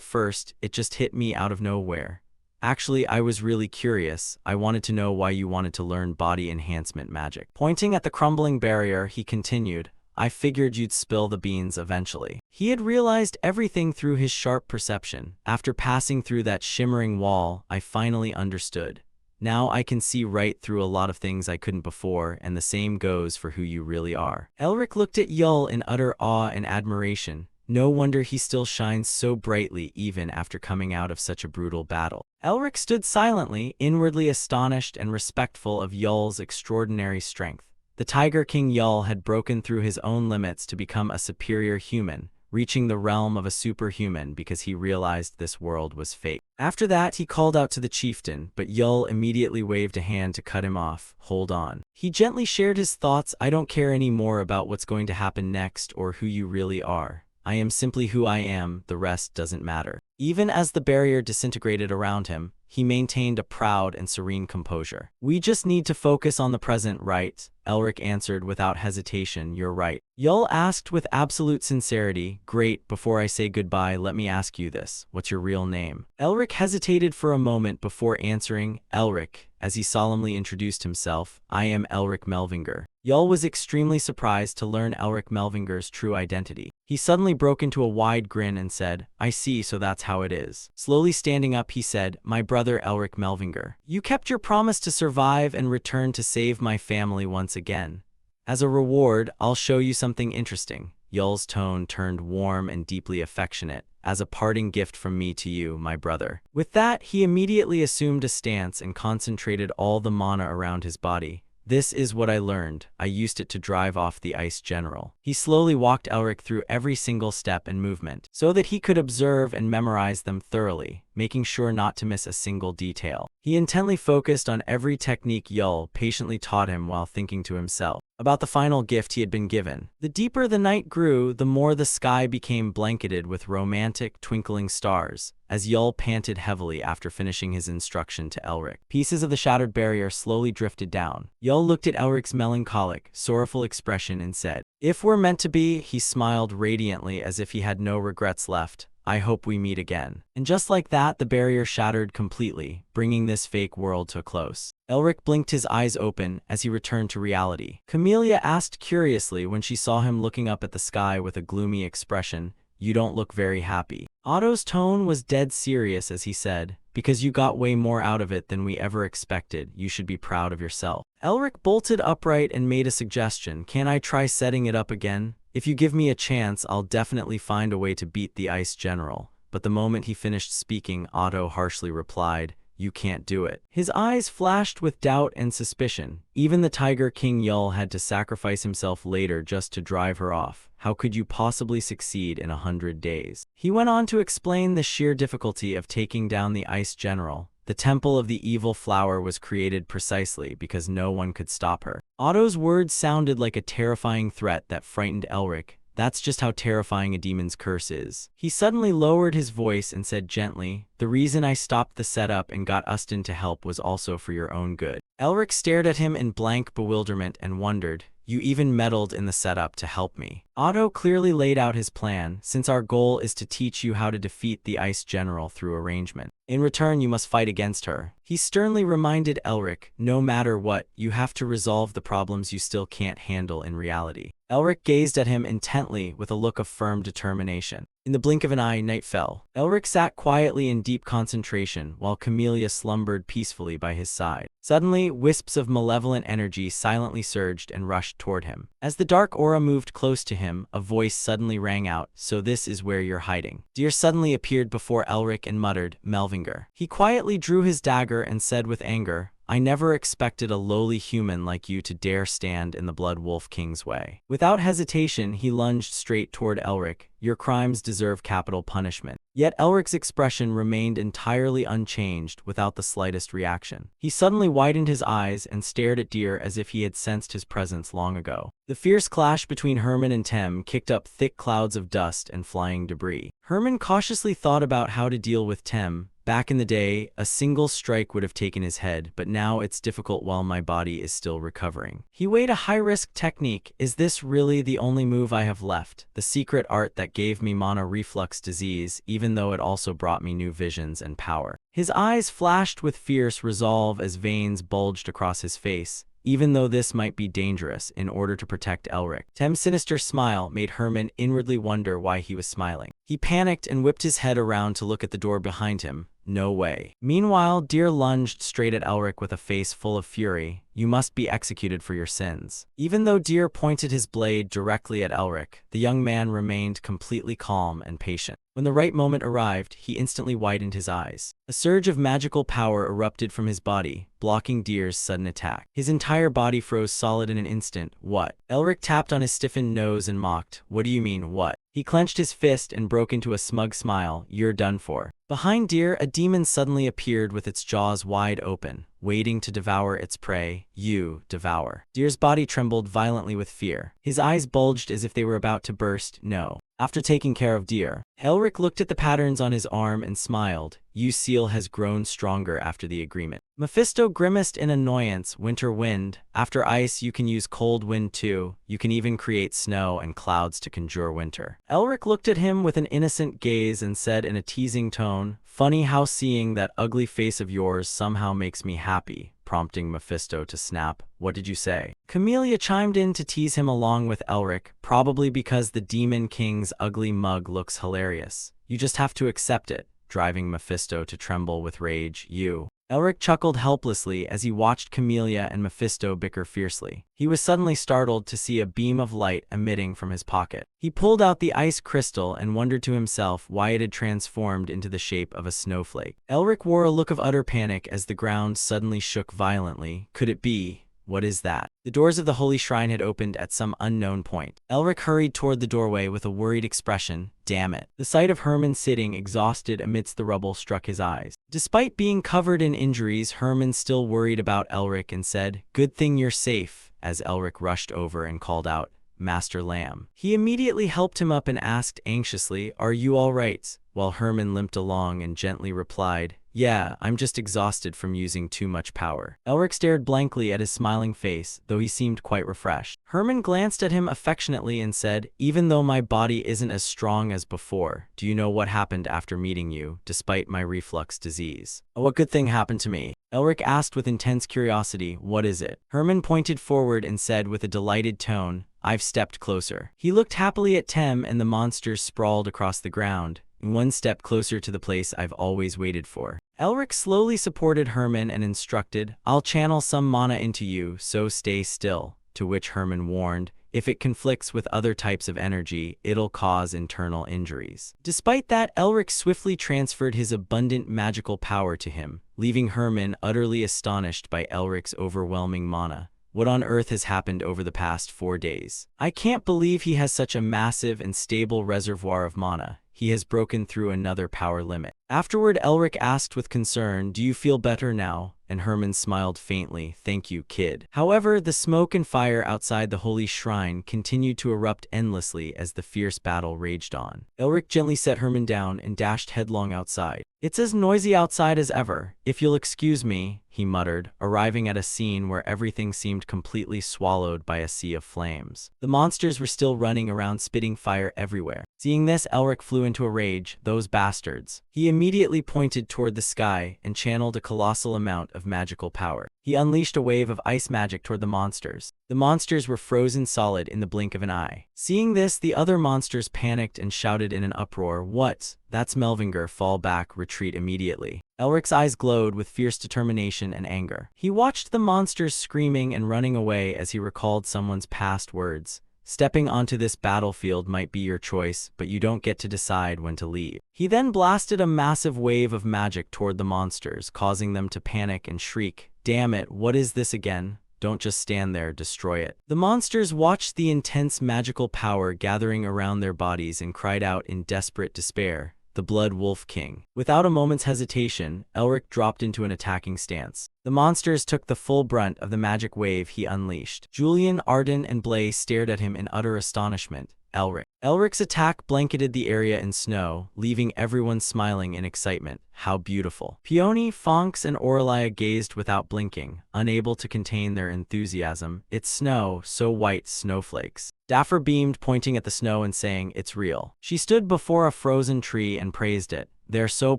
first, it just hit me out of nowhere. Actually, I was really curious. I wanted to know why you wanted to learn body enhancement magic." Pointing at the crumbling barrier, he continued, "I figured you'd spill the beans eventually." He had realized everything through his sharp perception. "After passing through that shimmering wall, I finally understood. Now I can see right through a lot of things I couldn't before, and the same goes for who you really are. Elric looked at Yul in utter awe and admiration. No wonder he still shines so brightly even after coming out of such a brutal battle. Elric stood silently, inwardly astonished and respectful of Yul's extraordinary strength. The Tiger King Yul had broken through his own limits to become a superior human, reaching the realm of a superhuman because he realized this world was fake. After that, he called out to the chieftain, but Yul immediately waved a hand to cut him off. Hold on. He gently shared his thoughts. I don't care any more about what's going to happen next or who you really are. I am simply who I am, the rest doesn't matter. Even as the barrier disintegrated around him, he maintained a proud and serene composure. We just need to focus on the present, right? Elric answered without hesitation, you're right. Yul asked with absolute sincerity, great, before I say goodbye, let me ask you this. What's your real name? Elric hesitated for a moment before answering, Elric, as he solemnly introduced himself, I am Elric Melvinger. Yul was extremely surprised to learn Elric Melvinger's true identity. He suddenly broke into a wide grin and said, I see, so that's how it is. Slowly standing up, he said, my brother Elric Melvinger, you kept your promise to survive and return to save my family once again. As a reward, I'll show you something interesting. Yul's tone turned warm and deeply affectionate. As a parting gift from me to you, my brother. With that, he immediately assumed a stance and concentrated all the mana around his body. This is what I learned. I used it to drive off the Ice General. He slowly walked Elric through every single step and movement, so that he could observe and memorize them thoroughly, making sure not to miss a single detail. He intently focused on every technique Yul patiently taught him while thinking to himself about the final gift he had been given. The deeper the night grew, the more the sky became blanketed with romantic, twinkling stars, as Yul panted heavily after finishing his instruction to Elric. Pieces of the shattered barrier slowly drifted down. Yul looked at Elric's melancholic, sorrowful expression and said, if we're meant to be, he smiled radiantly as if he had no regrets left. I hope we meet again. And just like that, the barrier shattered completely, bringing this fake world to a close. Elric blinked his eyes open as he returned to reality. Camellia asked curiously when she saw him looking up at the sky with a gloomy expression, you don't look very happy. Otto's tone was dead serious as he said, because you got way more out of it than we ever expected, you should be proud of yourself. Elric bolted upright and made a suggestion, can I try setting it up again? If you give me a chance, I'll definitely find a way to beat the Ice General. But the moment he finished speaking, Otto harshly replied, you can't do it. His eyes flashed with doubt and suspicion. Even the Tiger King Yul had to sacrifice himself later just to drive her off. How could you possibly succeed in 100 days? He went on to explain the sheer difficulty of taking down the Ice General. The Temple of the Evil Flower was created precisely because no one could stop her. Otto's words sounded like a terrifying threat that frightened Elric. That's just how terrifying a demon's curse is. He suddenly lowered his voice and said gently, the reason I stopped the setup and got Ustin to help was also for your own good. Elric stared at him in blank bewilderment and wondered, you even meddled in the setup to help me. Otto clearly laid out his plan, since our goal is to teach you how to defeat the Ice General through arrangement. In return, you must fight against her. He sternly reminded Elric, no matter what, you have to resolve the problems you still can't handle in reality. Elric gazed at him intently with a look of firm determination. In the blink of an eye, night fell. Elric sat quietly in deep concentration, while Camellia slumbered peacefully by his side. Suddenly, wisps of malevolent energy silently surged and rushed toward him. As the dark aura moved close to him, a voice suddenly rang out, so this is where you're hiding. Deer suddenly appeared before Elric and muttered, Melvinger. He quietly drew his dagger and said with anger, I never expected a lowly human like you to dare stand in the Blood Wolf King's way. Without hesitation, he lunged straight toward Elric. Your crimes deserve capital punishment. Yet Elric's expression remained entirely unchanged, without the slightest reaction. He suddenly widened his eyes and stared at Deer as if he had sensed his presence long ago. The fierce clash between Herman and Tem kicked up thick clouds of dust and flying debris. Herman cautiously thought about how to deal with Tem. Back in the day, a single strike would have taken his head, but now it's difficult while my body is still recovering. He weighed a high-risk technique. Is this really the only move I have left? The secret art that gave me mana reflux disease, even though it also brought me new visions and power. His eyes flashed with fierce resolve as veins bulged across his face. Even though this might be dangerous, in order to protect Elric. Tem's sinister smile made Herman inwardly wonder why he was smiling. He panicked and whipped his head around to look at the door behind him, No way. Meanwhile, Deer lunged straight at Elric with a face full of fury. You must be executed for your sins. Even though Deer pointed his blade directly at Elric, the young man remained completely calm and patient. When the right moment arrived, he instantly widened his eyes. A surge of magical power erupted from his body, blocking Deer's sudden attack. His entire body froze solid in an instant. What? Elric tapped on his stiffened nose and mocked. What do you mean, what? He clenched his fist and broke into a smug smile. You're done for. Behind Deer, a demon suddenly appeared with its jaws wide open, waiting to devour its prey. You devour. Deer's body trembled violently with fear. His eyes bulged as if they were about to burst. No. After taking care of Deer, Elric looked at the patterns on his arm and smiled. You seal has grown stronger after the agreement. Mephisto grimaced in annoyance. Winter wind. After ice, you can use cold wind too. You can even create snow and clouds to conjure winter. Elric looked at him with an innocent gaze and said in a teasing tone, funny how seeing that ugly face of yours somehow makes me happy, prompting Mephisto to snap. What did you say? Camellia chimed in to tease him along with Elric, probably because the Demon King's ugly mug looks hilarious. You just have to accept it, driving Mephisto to tremble with rage. You. Elric chuckled helplessly as he watched Camellia and Mephisto bicker fiercely. He was suddenly startled to see a beam of light emitting from his pocket. He pulled out the ice crystal and wondered to himself why it had transformed into the shape of a snowflake. Elric wore a look of utter panic as the ground suddenly shook violently. Could it be? What is that? The doors of the holy shrine had opened at some unknown point. Elric hurried toward the doorway with a worried expression. Damn it. The sight of Herman sitting exhausted amidst the rubble struck his eyes. Despite being covered in injuries, Herman still worried about Elric and said, good thing you're safe, as Elric rushed over and called out, Master Lamb. He immediately helped him up and asked anxiously, are you all right? While Herman limped along and gently replied, yeah, I'm just exhausted from using too much power. Elric stared blankly at his smiling face, though he seemed quite refreshed. Herman glanced at him affectionately and said, even though my body isn't as strong as before, do you know what happened after meeting you, despite my reflux disease? What good thing happened to me? Elric asked with intense curiosity. What is it? Herman pointed forward and said with a delighted tone, I've stepped closer. He looked happily at Tem and the monsters sprawled across the ground, one step closer to the place I've always waited for. Elric slowly supported Herman and instructed, I'll channel some mana into you, so stay still, to which Herman warned, if it conflicts with other types of energy, it'll cause internal injuries. Despite that, Elric swiftly transferred his abundant magical power to him, leaving Herman utterly astonished by Elric's overwhelming mana. What on earth has happened over the past 4 days? I can't believe he has such a massive and stable reservoir of mana. He has broken through another power limit. Afterward, Elric asked with concern, do you feel better now? And Herman smiled faintly, thank you, kid. However, the smoke and fire outside the holy shrine continued to erupt endlessly as the fierce battle raged on. Elric gently set Herman down and dashed headlong outside. It's as noisy outside as ever. If you'll excuse me, he muttered, arriving at a scene where everything seemed completely swallowed by a sea of flames. The monsters were still running around spitting fire everywhere. Seeing this, Elric flew into a rage. Those bastards. He immediately pointed toward the sky and channeled a colossal amount of magical power. He unleashed a wave of ice magic toward the monsters. The monsters were frozen solid in the blink of an eye. Seeing this, the other monsters panicked and shouted in an uproar, what? That's Melvinger, fall back, retreat immediately. Elric's eyes glowed with fierce determination and anger. He watched the monsters screaming and running away as he recalled someone's past words. Stepping onto this battlefield might be your choice, but you don't get to decide when to leave. He then blasted a massive wave of magic toward the monsters, causing them to panic and shriek. Damn it, what is this again? Don't just stand there, destroy it. The monsters watched the intense magical power gathering around their bodies and cried out in desperate despair, the Blood Wolf King. Without a moment's hesitation, Elric dropped into an attacking stance. The monsters took the full brunt of the magic wave he unleashed. Julian, Arden, and Blaze stared at him in utter astonishment. Elric's attack blanketed the area in snow, leaving everyone smiling in excitement. How beautiful. Peony, Fonks, and Aurelia gazed without blinking, unable to contain their enthusiasm. It's snow, so white, snowflakes. Dapher beamed, pointing at the snow and saying, it's real. She stood before a frozen tree and praised it. They're so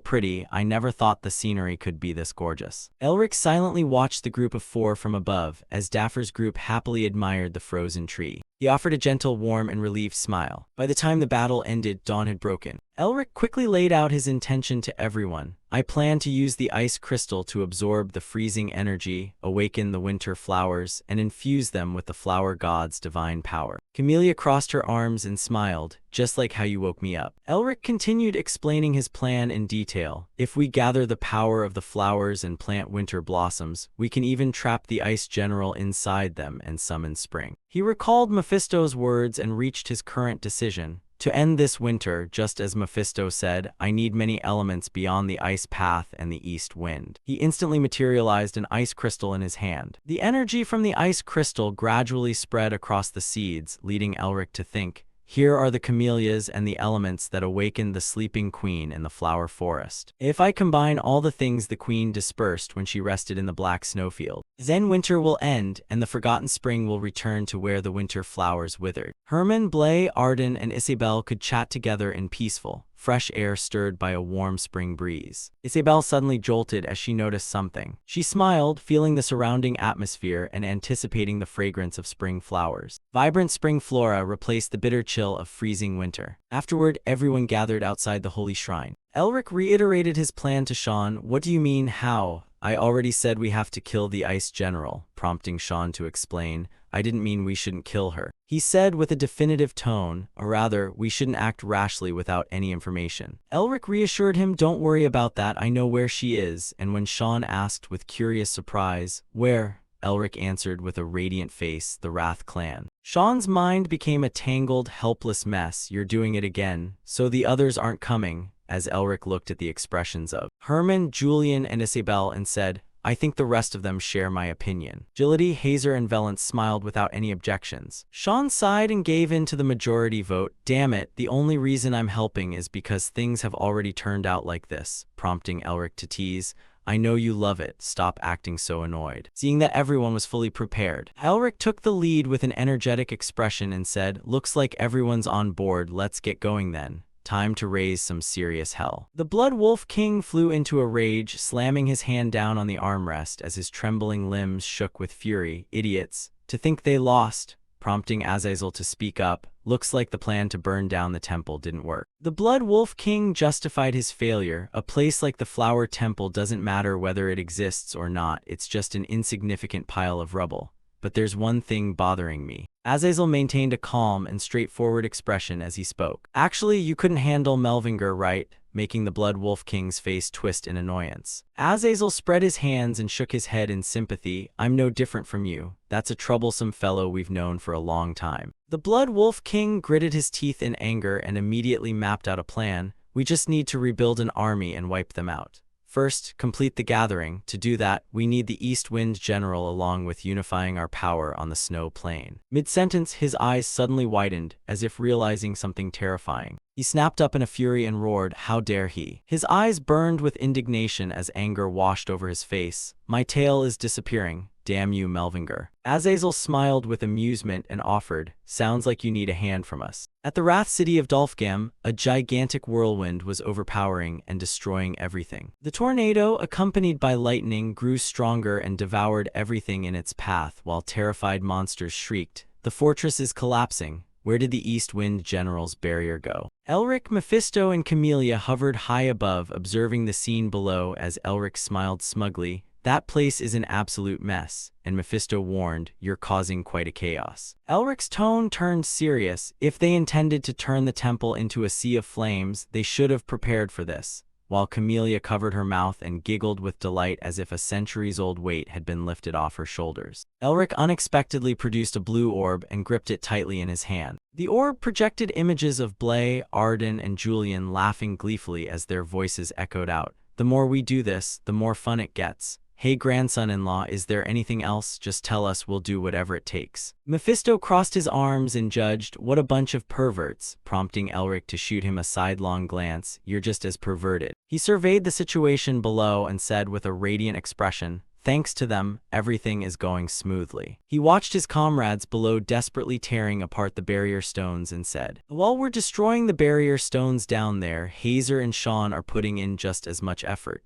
pretty, I never thought the scenery could be this gorgeous. Elric silently watched the group of 4 from above, as Dapher's group happily admired the frozen tree. He offered a gentle, warm, and relieved smile. By the time the battle ended, dawn had broken. Elric quickly laid out his intention to everyone. I plan to use the ice crystal to absorb the freezing energy, awaken the winter flowers, and infuse them with the flower god's divine power. Camellia crossed her arms and smiled, just like how you woke me up. Elric continued explaining his plan in detail. If we gather the power of the flowers and plant winter blossoms, we can even trap the ice general inside them and summon spring. He recalled Mephisto's words and reached his current decision. To end this winter, just as Mephisto said, I need many elements beyond the ice path and the east wind. He instantly materialized an ice crystal in his hand. The energy from the ice crystal gradually spread across the seeds, leading Elric to think, here are the camellias and the elements that awakened the sleeping queen in the flower forest. If I combine all the things the queen dispersed when she rested in the black snowfield, then winter will end and the forgotten spring will return to where the winter flowers withered. Herman, Blay, Arden, and Isabel could chat together in peaceful, fresh air stirred by a warm spring breeze. Isabel suddenly jolted as she noticed something. She smiled, feeling the surrounding atmosphere and anticipating the fragrance of spring flowers. Vibrant spring flora replaced the bitter chill of freezing winter. Afterward, everyone gathered outside the holy shrine. Elric reiterated his plan to Sean. What do you mean, how? I already said we have to kill the ice general, prompting Sean to explain. I didn't mean we shouldn't kill her. He said with a definitive tone, or rather, we shouldn't act rashly without any information. Elric reassured him, don't worry about that, I know where she is, and when Sean asked with curious surprise, where? Elric answered with a radiant face, the Wrath clan. Sean's mind became a tangled, helpless mess. You're doing it again, so the others aren't coming, as Elric looked at the expressions of Herman, Julian, and Isabel and said, I think the rest of them share my opinion. Agility, Hazer, and Valence smiled without any objections. Sean sighed and gave in to the majority vote. Damn it, the only reason I'm helping is because things have already turned out like this, prompting Elric to tease. I know you love it, stop acting so annoyed. Seeing that everyone was fully prepared, Elric took the lead with an energetic expression and said, looks like everyone's on board, let's get going then. Time to raise some serious hell. The Blood Wolf King flew into a rage, slamming his hand down on the armrest as his trembling limbs shook with fury. Idiots. To think they lost, prompting Azazel to speak up. Looks like the plan to burn down the temple didn't work. The Blood Wolf King justified his failure. A place like the Flower Temple doesn't matter whether it exists or not, it's just an insignificant pile of rubble. But there's one thing bothering me. Azazel maintained a calm and straightforward expression as he spoke. Actually, you couldn't handle Melvinger, right? Making the Blood Wolf King's face twist in annoyance. Azazel spread his hands and shook his head in sympathy. I'm no different from you. That's a troublesome fellow we've known for a long time. The Blood Wolf King gritted his teeth in anger and immediately mapped out a plan. We just need to rebuild an army and wipe them out. First, complete the gathering. To do that, we need the East Wind General along with unifying our power on the snow plain. Mid-sentence, his eyes suddenly widened, as if realizing something terrifying. He snapped up in a fury and roared, how dare he? His eyes burned with indignation as anger washed over his face. My tail is disappearing. Damn you, Melvinger. Azazel smiled with amusement and offered, sounds like you need a hand from us. At the Wrath City of Dolfgem, a gigantic whirlwind was overpowering and destroying everything. The tornado, accompanied by lightning, grew stronger and devoured everything in its path while terrified monsters shrieked, the fortress is collapsing. Where did the East Wind General's barrier go? Elric, Mephisto, and Camellia hovered high above, observing the scene below as Elric smiled smugly. That place is an absolute mess, and Mephisto warned, you're causing quite a chaos. Elric's tone turned serious. If they intended to turn the temple into a sea of flames, they should have prepared for this, while Camellia covered her mouth and giggled with delight as if a centuries-old weight had been lifted off her shoulders. Elric unexpectedly produced a blue orb and gripped it tightly in his hand. The orb projected images of Blay, Arden, and Julian laughing gleefully as their voices echoed out. The more we do this, the more fun it gets. Hey grandson-in-law, is there anything else? Just tell us, we'll do whatever it takes. Mephisto crossed his arms and judged, what a bunch of perverts, prompting Elric to shoot him a sidelong glance. You're just as perverted. He surveyed the situation below and said with a radiant expression, thanks to them, everything is going smoothly. He watched his comrades below desperately tearing apart the barrier stones and said, while we're destroying the barrier stones down there, Hazer and Sean are putting in just as much effort.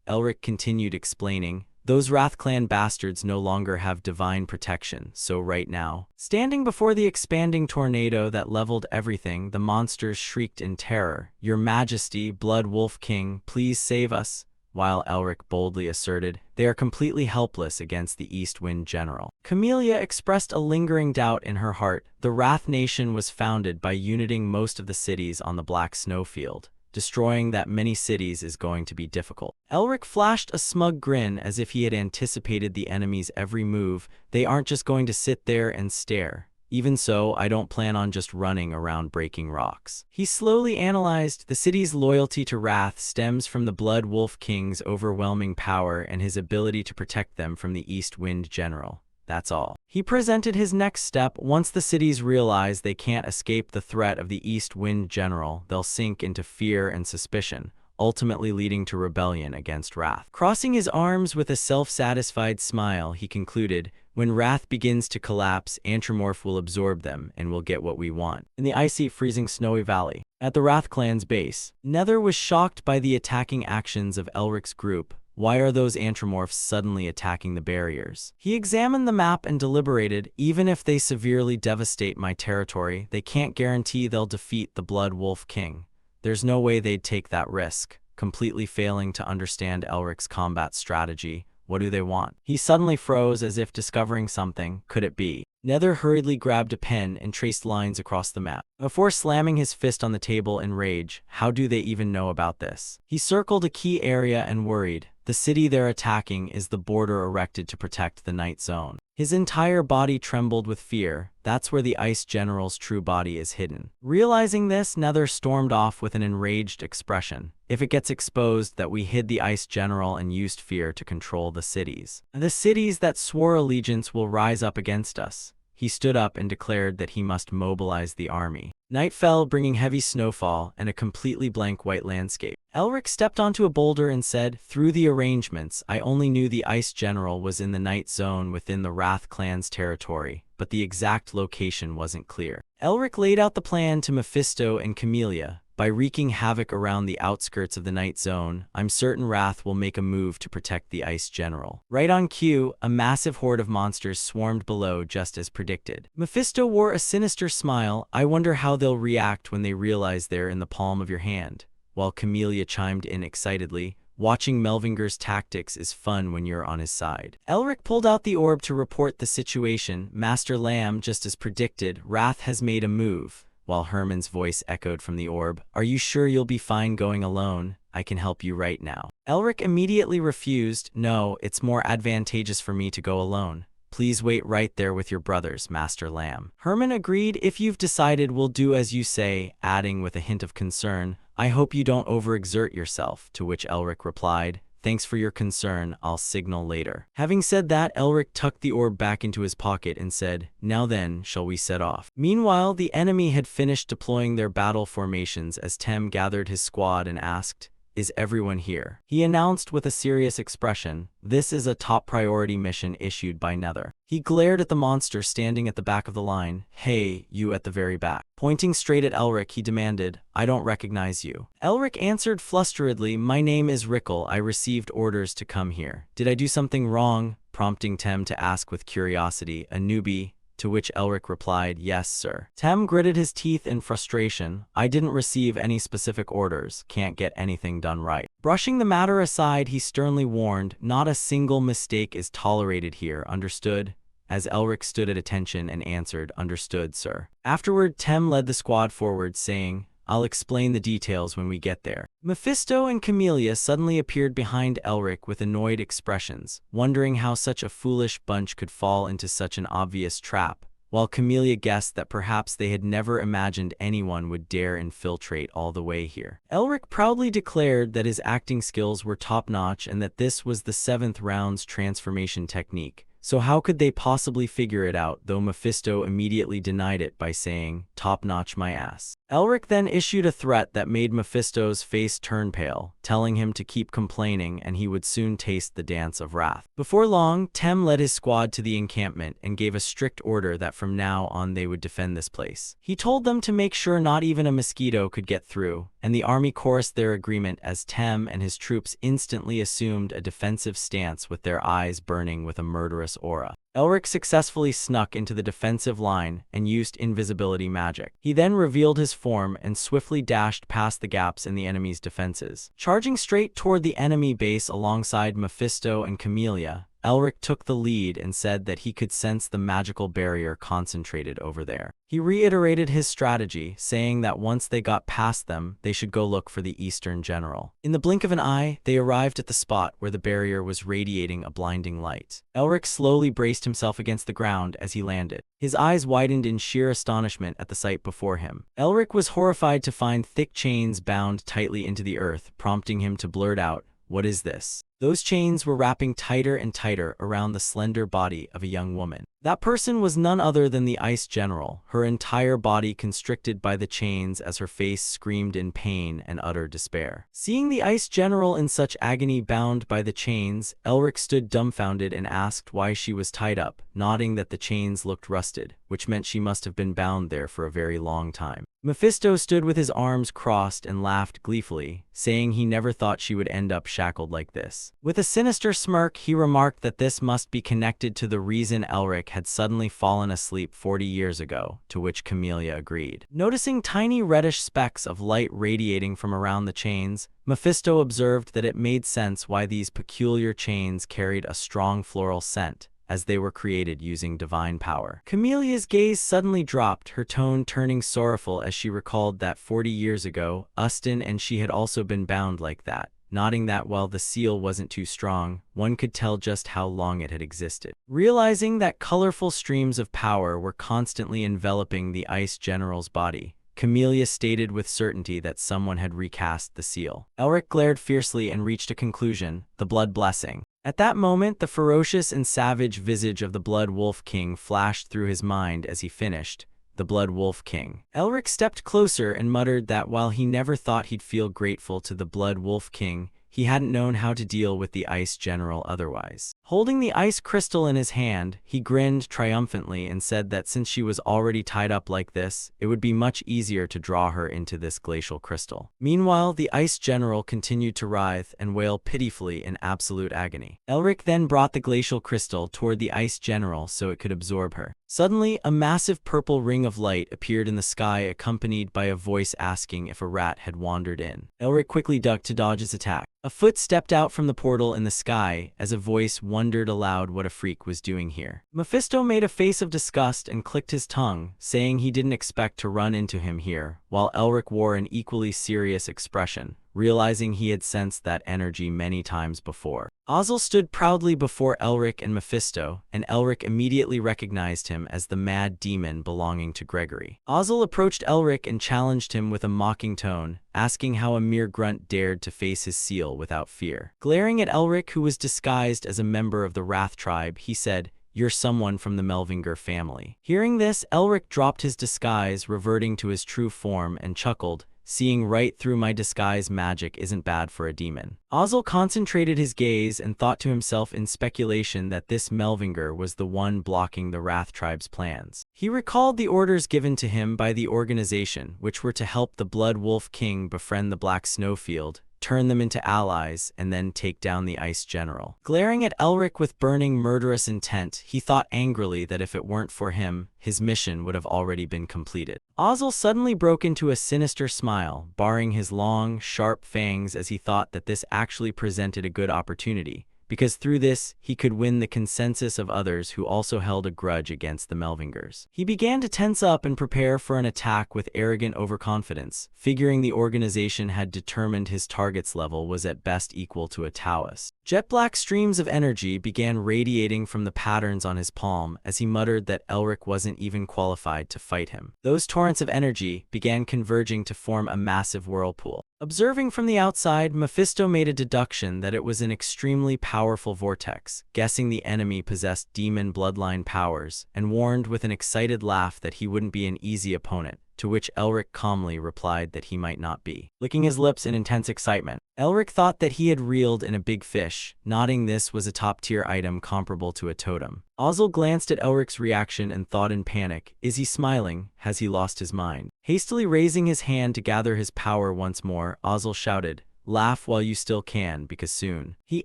Elric continued explaining, Those Wrath Clan bastards no longer have divine protection, so right now, standing before the expanding tornado that leveled everything, the monsters shrieked in terror, "Your Majesty, Blood Wolf King, please save us," while Elric boldly asserted, "They are completely helpless against the East Wind General." Camellia expressed a lingering doubt in her heart. The Wrath Nation was founded by uniting most of the cities on the Black Snowfield. Destroying that many cities is going to be difficult. Elric flashed a smug grin as if he had anticipated the enemy's every move. They aren't just going to sit there and stare. Even so, I don't plan on just running around breaking rocks. He slowly analyzed. The city's loyalty to Wrath stems from the Blood Wolf King's overwhelming power and his ability to protect them from the East Wind General. That's all. He presented his next step. Once the cities realize they can't escape the threat of the East Wind General, they'll sink into fear and suspicion, ultimately leading to rebellion against Wrath. Crossing his arms with a self-satisfied smile, he concluded, "When Wrath begins to collapse, Antromorph will absorb them, and we'll get what we want." In the icy, freezing, snowy valley, at the Wrath clan's base, Nether was shocked by the attacking actions of Elric's group. Why are those Antromorphs suddenly attacking the barriers? He examined the map and deliberated. Even if they severely devastate my territory, they can't guarantee they'll defeat the Blood Wolf King. There's no way they'd take that risk. Completely failing to understand Elric's combat strategy, what do they want? He suddenly froze as if discovering something. Could it be? Nether hurriedly grabbed a pen and traced lines across the map. Before slamming his fist on the table in rage, how do they even know about this? He circled a key area and worried. The city they're attacking is the border erected to protect the Night Zone. His entire body trembled with fear. That's where the Ice General's true body is hidden. Realizing this, Nether stormed off with an enraged expression. If it gets exposed that we hid the Ice General and used fear to control the cities that swore allegiance will rise up against us. He stood up and declared that he must mobilize the army. Night fell, bringing heavy snowfall and a completely blank white landscape. Elric stepped onto a boulder and said, "Through the arrangements, I only knew the Ice General was in the Night Zone within the Wrath clan's territory, but the exact location wasn't clear." Elric laid out the plan to Mephisto and Camellia. "By wreaking havoc around the outskirts of the Night Zone, I'm certain Wrath will make a move to protect the Ice General." Right on cue, a massive horde of monsters swarmed below just as predicted. Mephisto wore a sinister smile. "I wonder how they'll react when they realize they're in the palm of your hand," while Camellia chimed in excitedly, "Watching Melvinger's tactics is fun when you're on his side." Elric pulled out the orb to report the situation. "Master Lamb, just as predicted, Wrath has made a move," while Herman's voice echoed from the orb. "Are you sure you'll be fine going alone? I can help you right now." Elric immediately refused. "No, it's more advantageous for me to go alone. Please wait right there with your brothers, Master Lamb." Herman agreed. "If you've decided, we'll do as you say," adding with a hint of concern, "I hope you don't overexert yourself," to which Elric replied, "Thanks for your concern, I'll signal later." Having said that, Elric tucked the orb back into his pocket and said, "Now then, shall we set off?" Meanwhile, the enemy had finished deploying their battle formations as Tem gathered his squad and asked, "Is everyone here?" He announced with a serious expression, "This is a top priority mission issued by Nether." He glared at the monster standing at the back of the line. "Hey, you at the very back." Pointing straight at Elric, he demanded, "I don't recognize you." Elric answered flusteredly, "My name is Rickle. I received orders to come here." "Did I do something wrong?" prompting Tem to ask with curiosity, "A newbie?" To which Elric replied, "Yes, sir." Tem gritted his teeth in frustration. "I didn't receive any specific orders. Can't get anything done right." Brushing the matter aside, he sternly warned, "Not a single mistake is tolerated here, understood?" As Elric stood at attention and answered, "Understood, sir." Afterward, Tem led the squad forward, saying, "I'll explain the details when we get there." Mephisto and Camellia suddenly appeared behind Elric with annoyed expressions, wondering how such a foolish bunch could fall into such an obvious trap, while Camellia guessed that perhaps they had never imagined anyone would dare infiltrate all the way here. Elric proudly declared that his acting skills were top-notch and that this was the 7th round's transformation technique. So how could they possibly figure it out, though Mephisto immediately denied it by saying, "Top-notch my ass." Elric then issued a threat that made Mephisto's face turn pale, telling him to keep complaining and he would soon taste the dance of wrath. Before long, Tem led his squad to the encampment and gave a strict order that from now on they would defend this place. He told them to make sure not even a mosquito could get through, and the army chorused their agreement as Tem and his troops instantly assumed a defensive stance with their eyes burning with a murderous aura. Elric successfully snuck into the defensive line and used invisibility magic. He then revealed his form and swiftly dashed past the gaps in the enemy's defenses. Charging straight toward the enemy base alongside Mephisto and Camellia, Elric took the lead and said that he could sense the magical barrier concentrated over there. He reiterated his strategy, saying that once they got past them, they should go look for the Eastern General. In the blink of an eye, they arrived at the spot where the barrier was radiating a blinding light. Elric slowly braced himself against the ground as he landed. His eyes widened in sheer astonishment at the sight before him. Elric was horrified to find thick chains bound tightly into the earth, prompting him to blurt out, "What is this?" Those chains were wrapping tighter and tighter around the slender body of a young woman. That person was none other than the Ice General, her entire body constricted by the chains as her face screamed in pain and utter despair. Seeing the Ice General in such agony bound by the chains, Elric stood dumbfounded and asked why she was tied up, nodding that the chains looked rusted, which meant she must have been bound there for a very long time. Mephisto stood with his arms crossed and laughed gleefully, saying he never thought she would end up shackled like this. With a sinister smirk, he remarked that this must be connected to the reason Elric had suddenly fallen asleep 40 years ago, to which Camellia agreed. Noticing tiny reddish specks of light radiating from around the chains, Mephisto observed that it made sense why these peculiar chains carried a strong floral scent, as they were created using divine power. Camelia's gaze suddenly dropped, her tone turning sorrowful as she recalled that 40 years ago, Ustin and she had also been bound like that, nodding that while the seal wasn't too strong, one could tell just how long it had existed. Realizing that colorful streams of power were constantly enveloping the Ice General's body, Camellia stated with certainty that someone had recast the seal. Elric glared fiercely and reached a conclusion, the Blood Blessing. At that moment, the ferocious and savage visage of the Blood Wolf King flashed through his mind as he finished, the Blood Wolf King. Elric stepped closer and muttered that while he never thought he'd feel grateful to the Blood Wolf King, he hadn't known how to deal with the Ice General otherwise. Holding the ice crystal in his hand, he grinned triumphantly and said that since she was already tied up like this, it would be much easier to draw her into this glacial crystal. Meanwhile, the Ice General continued to writhe and wail pitifully in absolute agony. Elric then brought the glacial crystal toward the Ice General so it could absorb her. Suddenly, a massive purple ring of light appeared in the sky, accompanied by a voice asking if a rat had wandered in. Elric quickly ducked to dodge its attack. A foot stepped out from the portal in the sky as a voice wondered aloud what a freak was doing here. Mephisto made a face of disgust and clicked his tongue, saying he didn't expect to run into him here, while Elric wore an equally serious expression, realizing he had sensed that energy many times before. Ozzel stood proudly before Elric and Mephisto, and Elric immediately recognized him as the mad demon belonging to Gregory. Ozzel approached Elric and challenged him with a mocking tone, asking how a mere grunt dared to face his seal without fear. Glaring at Elric, who was disguised as a member of the Wrath tribe, he said, "You're someone from the Melvinger family." Hearing this, Elric dropped his disguise, reverting to his true form, and chuckled, "Seeing right through my disguise magic isn't bad for a demon." Ozzel concentrated his gaze and thought to himself in speculation that this Melvinger was the one blocking the Wrath tribe's plans. He recalled the orders given to him by the organization, which were to help the Blood Wolf King befriend the Black Snowfield, turn them into allies, and then take down the Ice General. Glaring at Elric with burning murderous intent, he thought angrily that if it weren't for him, his mission would have already been completed. Ozzel suddenly broke into a sinister smile, baring his long, sharp fangs as he thought that this actually presented a good opportunity, because through this, he could win the consensus of others who also held a grudge against the Melvingers. He began to tense up and prepare for an attack with arrogant overconfidence, figuring the organization had determined his target's level was at best equal to a Taoist. Jet-black streams of energy began radiating from the patterns on his palm as he muttered that Elric wasn't even qualified to fight him. Those torrents of energy began converging to form a massive whirlpool. Observing from the outside, Mephisto made a deduction that it was an extremely powerful vortex, guessing the enemy possessed demon bloodline powers, and warned with an excited laugh that he wouldn't be an easy opponent, to which Elric calmly replied that he might not be. Licking his lips in intense excitement, Elric thought that he had reeled in a big fish, nodding this was a top-tier item comparable to a totem. Ozzel glanced at Elric's reaction and thought in panic, is he smiling? Has he lost his mind? Hastily raising his hand to gather his power once more, Ozzel shouted, laugh while you still can, because soon. He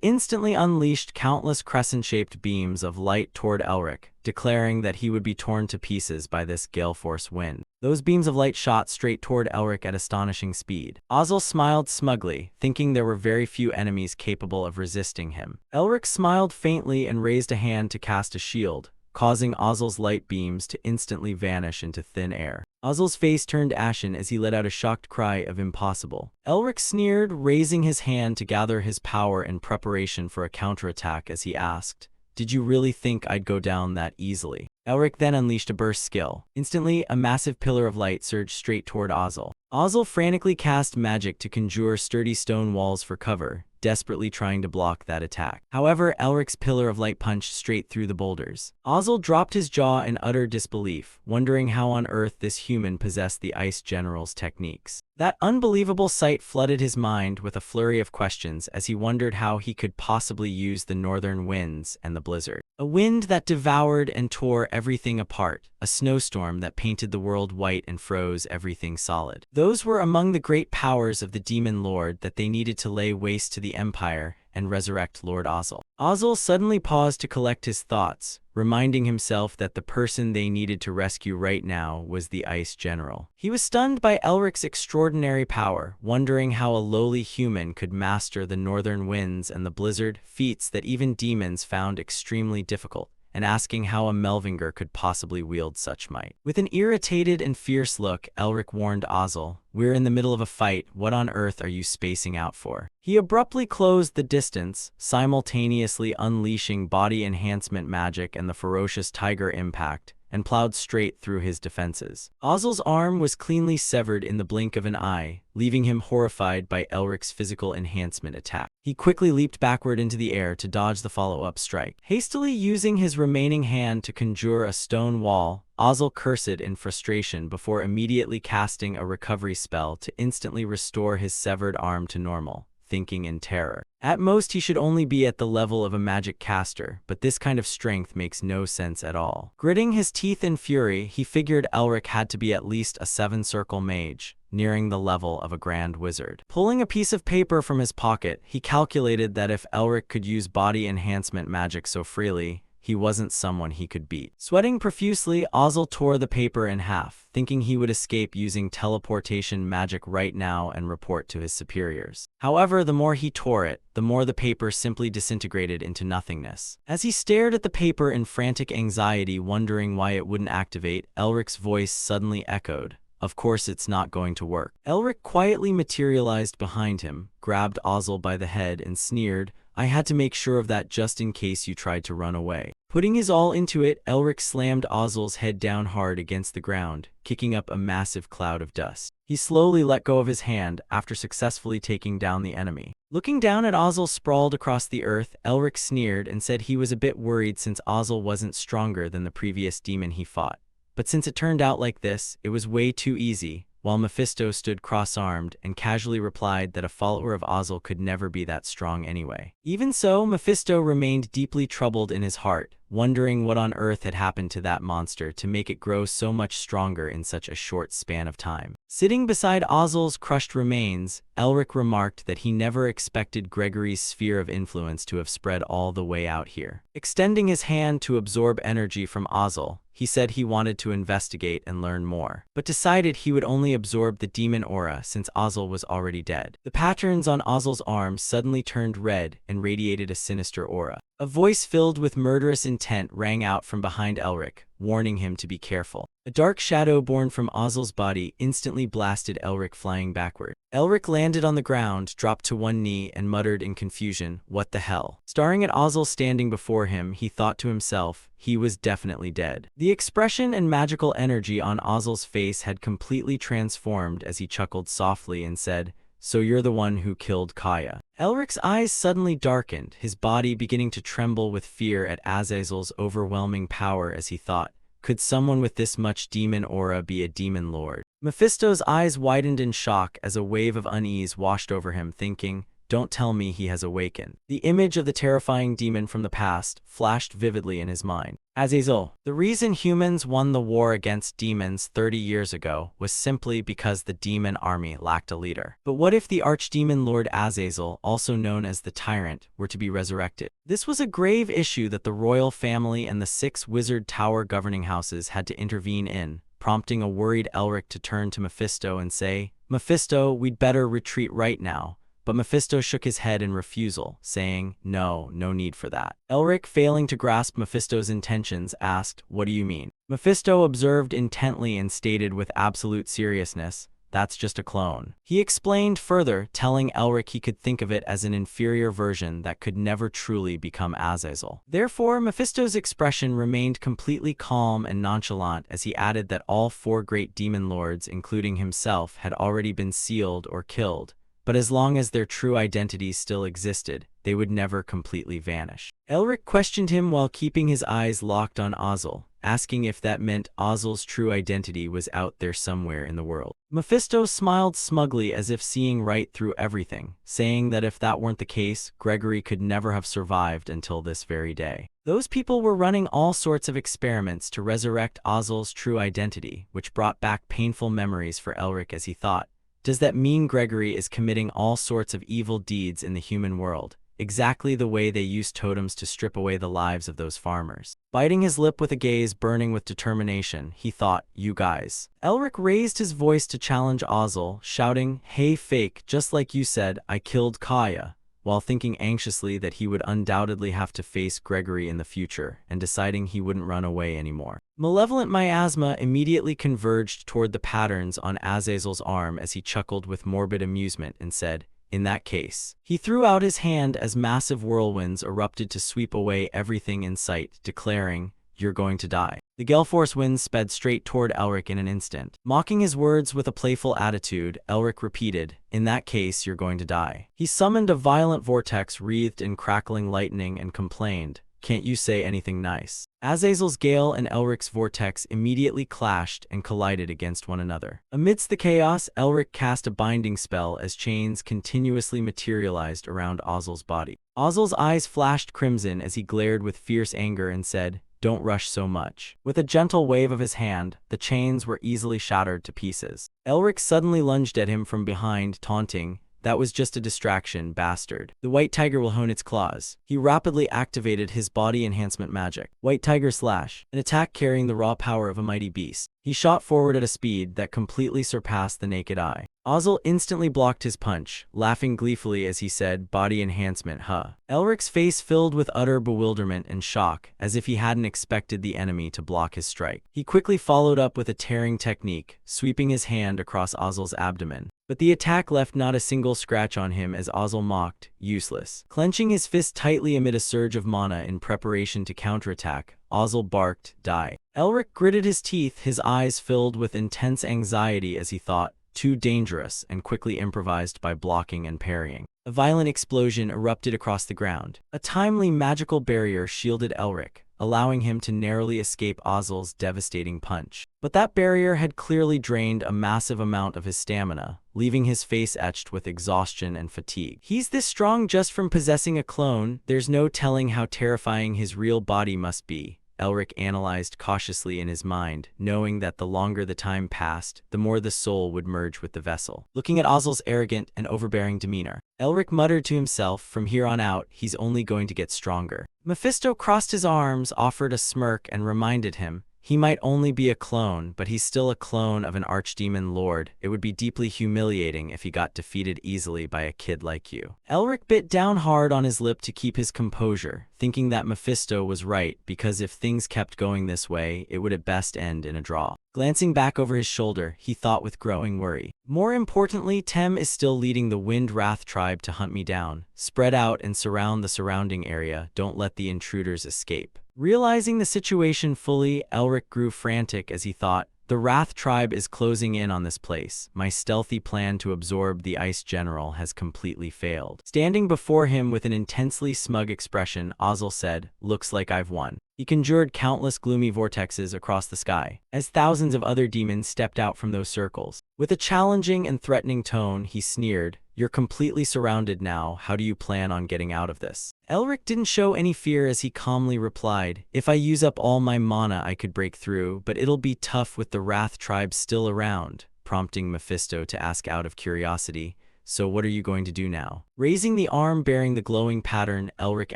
instantly unleashed countless crescent-shaped beams of light toward Elric, declaring that he would be torn to pieces by this gale-force wind. Those beams of light shot straight toward Elric at astonishing speed. Ozzel smiled smugly, thinking there were very few enemies capable of resisting him. Elric smiled faintly and raised a hand to cast a shield, causing Ozzel's light beams to instantly vanish into thin air. Ozzel's face turned ashen as he let out a shocked cry of impossible. Elric sneered, raising his hand to gather his power in preparation for a counterattack as he asked, did you really think I'd go down that easily? Elric then unleashed a burst skill. Instantly, a massive pillar of light surged straight toward Ozzel. Ozzel frantically cast magic to conjure sturdy stone walls for cover, desperately trying to block that attack. However, Elric's pillar of light punched straight through the boulders. Ozzel dropped his jaw in utter disbelief, wondering how on earth this human possessed the Ice General's techniques. That unbelievable sight flooded his mind with a flurry of questions as he wondered how he could possibly use the northern winds and the blizzard. A wind that devoured and tore everything apart, a snowstorm that painted the world white and froze everything solid. Those were among the great powers of the Demon Lord that they needed to lay waste to the Empire and resurrect Lord Ozzel. Ozzel suddenly paused to collect his thoughts, reminding himself that the person they needed to rescue right now was the Ice General. He was stunned by Elric's extraordinary power, wondering how a lowly human could master the northern winds and the blizzard, feats that even demons found extremely difficult, and asking how a Melvinger could possibly wield such might. With an irritated and fierce look, Elric warned Ozzel, we're in the middle of a fight, what on earth are you spacing out for? He abruptly closed the distance, simultaneously unleashing body enhancement magic and the ferocious tiger impact, and plowed straight through his defenses. Ozzel's arm was cleanly severed in the blink of an eye, leaving him horrified by Elric's physical enhancement attack. He quickly leaped backward into the air to dodge the follow-up strike. Hastily using his remaining hand to conjure a stone wall, Ozzel cursed in frustration before immediately casting a recovery spell to instantly restore his severed arm to normal, thinking in terror. At most he should only be at the level of a magic caster, but this kind of strength makes no sense at all. Gritting his teeth in fury, he figured Elric had to be at least a 7-circle mage, nearing the level of a grand wizard. Pulling a piece of paper from his pocket, he calculated that if Elric could use body enhancement magic so freely, he wasn't someone he could beat. Sweating profusely, Ozzel tore the paper in half, thinking he would escape using teleportation magic right now and report to his superiors. However, the more he tore it, the more the paper simply disintegrated into nothingness. As he stared at the paper in frantic anxiety, wondering why it wouldn't activate, Elric's voice suddenly echoed, of course it's not going to work. Elric quietly materialized behind him, grabbed Ozzel by the head and sneered, I had to make sure of that just in case you tried to run away. Putting his all into it, Elric slammed Ozzel's head down hard against the ground, kicking up a massive cloud of dust. He slowly let go of his hand after successfully taking down the enemy. Looking down at Ozzel sprawled across the earth, Elric sneered and said he was a bit worried since Ozzel wasn't stronger than the previous demon he fought. But since it turned out like this, it was way too easy, while Mephisto stood cross-armed and casually replied that a follower of Ozzel could never be that strong anyway. Even so, Mephisto remained deeply troubled in his heart, wondering what on earth had happened to that monster to make it grow so much stronger in such a short span of time. Sitting beside Ozzel's crushed remains, Elric remarked that he never expected Gregory's sphere of influence to have spread all the way out here. Extending his hand to absorb energy from Ozzel, he said he wanted to investigate and learn more, but decided he would only absorb the demon aura since Ozzel was already dead. The patterns on Ozzel's arms suddenly turned red and radiated a sinister aura. A voice filled with murderous intent rang out from behind Elric, warning him to be careful. A dark shadow born from Ozzel's body instantly blasted Elric flying backward. Elric landed on the ground, dropped to one knee, and muttered in confusion, "What the hell?" Staring at Ozzel standing before him, he thought to himself, he was definitely dead. The expression and magical energy on Ozzel's face had completely transformed as he chuckled softly and said, "So you're the one who killed Kaya." Elric's eyes suddenly darkened, his body beginning to tremble with fear at Azazel's overwhelming power as he thought, could someone with this much demon aura be a demon lord? Mephisto's eyes widened in shock as a wave of unease washed over him, thinking, "Don't tell me he has awakened." The image of the terrifying demon from the past flashed vividly in his mind. Azazel. The reason humans won the war against demons 30 years ago was simply because the demon army lacked a leader. But what if the archdemon Lord Azazel, also known as the Tyrant, were to be resurrected? This was a grave issue that the royal family and the 6 wizard tower governing houses had to intervene in, prompting a worried Elric to turn to Mephisto and say, "Mephisto, we'd better retreat right now." But Mephisto shook his head in refusal, saying, no need for that. Elric, failing to grasp Mephisto's intentions, asked, "What do you mean?" Mephisto observed intently and stated with absolute seriousness, "That's just a clone." He explained further, telling Elric he could think of it as an inferior version that could never truly become Azazel. Therefore, Mephisto's expression remained completely calm and nonchalant as he added that all 4 great demon lords, including himself, had already been sealed or killed. But as long as their true identities still existed, they would never completely vanish. Elric questioned him while keeping his eyes locked on Azazel, asking if that meant Azazel's true identity was out there somewhere in the world. Mephisto smiled smugly as if seeing right through everything, saying that if that weren't the case, Gregory could never have survived until this very day. Those people were running all sorts of experiments to resurrect Azazel's true identity, which brought back painful memories for Elric as he thought, does that mean Gregory is committing all sorts of evil deeds in the human world, exactly the way they used totems to strip away the lives of those farmers? Biting his lip with a gaze burning with determination, he thought, "You guys." Elric raised his voice to challenge Azazel, shouting, "Hey fake, just like you said, I killed Kaya," while thinking anxiously that he would undoubtedly have to face Gregory in the future, and deciding he wouldn't run away anymore. Malevolent miasma immediately converged toward the patterns on Azazel's arm as he chuckled with morbid amusement and said, "In that case." He threw out his hand as massive whirlwinds erupted to sweep away everything in sight, declaring, "You're going to die." The Galeforce winds sped straight toward Elric in an instant. Mocking his words with a playful attitude, Elric repeated, "In that case, you're going to die." He summoned a violent vortex wreathed in crackling lightning and complained, "Can't you say anything nice?" Azazel's gale and Elric's vortex immediately clashed and collided against one another. Amidst the chaos, Elric cast a binding spell as chains continuously materialized around Azazel's body. Azazel's eyes flashed crimson as he glared with fierce anger and said, "Don't rush so much." With a gentle wave of his hand, the chains were easily shattered to pieces. Elric suddenly lunged at him from behind, taunting, "That was just a distraction, bastard. The white tiger will hone its claws." He rapidly activated his body enhancement magic, White Tiger Slash, an attack carrying the raw power of a mighty beast. He shot forward at a speed that completely surpassed the naked eye. Azazel instantly blocked his punch, laughing gleefully as he said, "Body enhancement, huh?" Elric's face filled with utter bewilderment and shock, as if he hadn't expected the enemy to block his strike. He quickly followed up with a tearing technique, sweeping his hand across Azazel's abdomen. But the attack left not a single scratch on him as Azazel mocked, "Useless." Clenching his fist tightly amid a surge of mana in preparation to counterattack, Azazel barked, "Die." Elric gritted his teeth, his eyes filled with intense anxiety as he thought, "Too dangerous," and quickly improvised by blocking and parrying. A violent explosion erupted across the ground. A timely magical barrier shielded Elric, allowing him to narrowly escape Azazel's devastating punch. But that barrier had clearly drained a massive amount of his stamina, leaving his face etched with exhaustion and fatigue. He's this strong just from possessing a clone, there's no telling how terrifying his real body must be, Elric analyzed cautiously in his mind, knowing that the longer the time passed, the more the soul would merge with the vessel. Looking at Azazel's arrogant and overbearing demeanor, Elric muttered to himself, from here on out, he's only going to get stronger. Mephisto crossed his arms, offered a smirk, and reminded him, he might only be a clone, but he's still a clone of an archdemon lord. It would be deeply humiliating if he got defeated easily by a kid like you. Elric bit down hard on his lip to keep his composure, thinking that Mephisto was right, because if things kept going this way, it would at best end in a draw. Glancing back over his shoulder, he thought with growing worry. More importantly, Tem is still leading the Wind Wrath tribe to hunt me down. Spread out and surround the surrounding area, don't let the intruders escape. Realizing the situation fully, Elric grew frantic as he thought, the Wrath tribe is closing in on this place. My stealthy plan to absorb the Ice General has completely failed. Standing before him with an intensely smug expression, Azazel said, "Looks like I've won." He conjured countless gloomy vortexes across the sky, as thousands of other demons stepped out from those circles. With a challenging and threatening tone, he sneered, "You're completely surrounded now. How do you plan on getting out of this?" Elric didn't show any fear as he calmly replied, "If I use up all my mana, I could break through, but it'll be tough with the Wrath tribe still around," prompting Mephisto to ask out of curiosity, "So what are you going to do now?" Raising the arm bearing the glowing pattern, Elric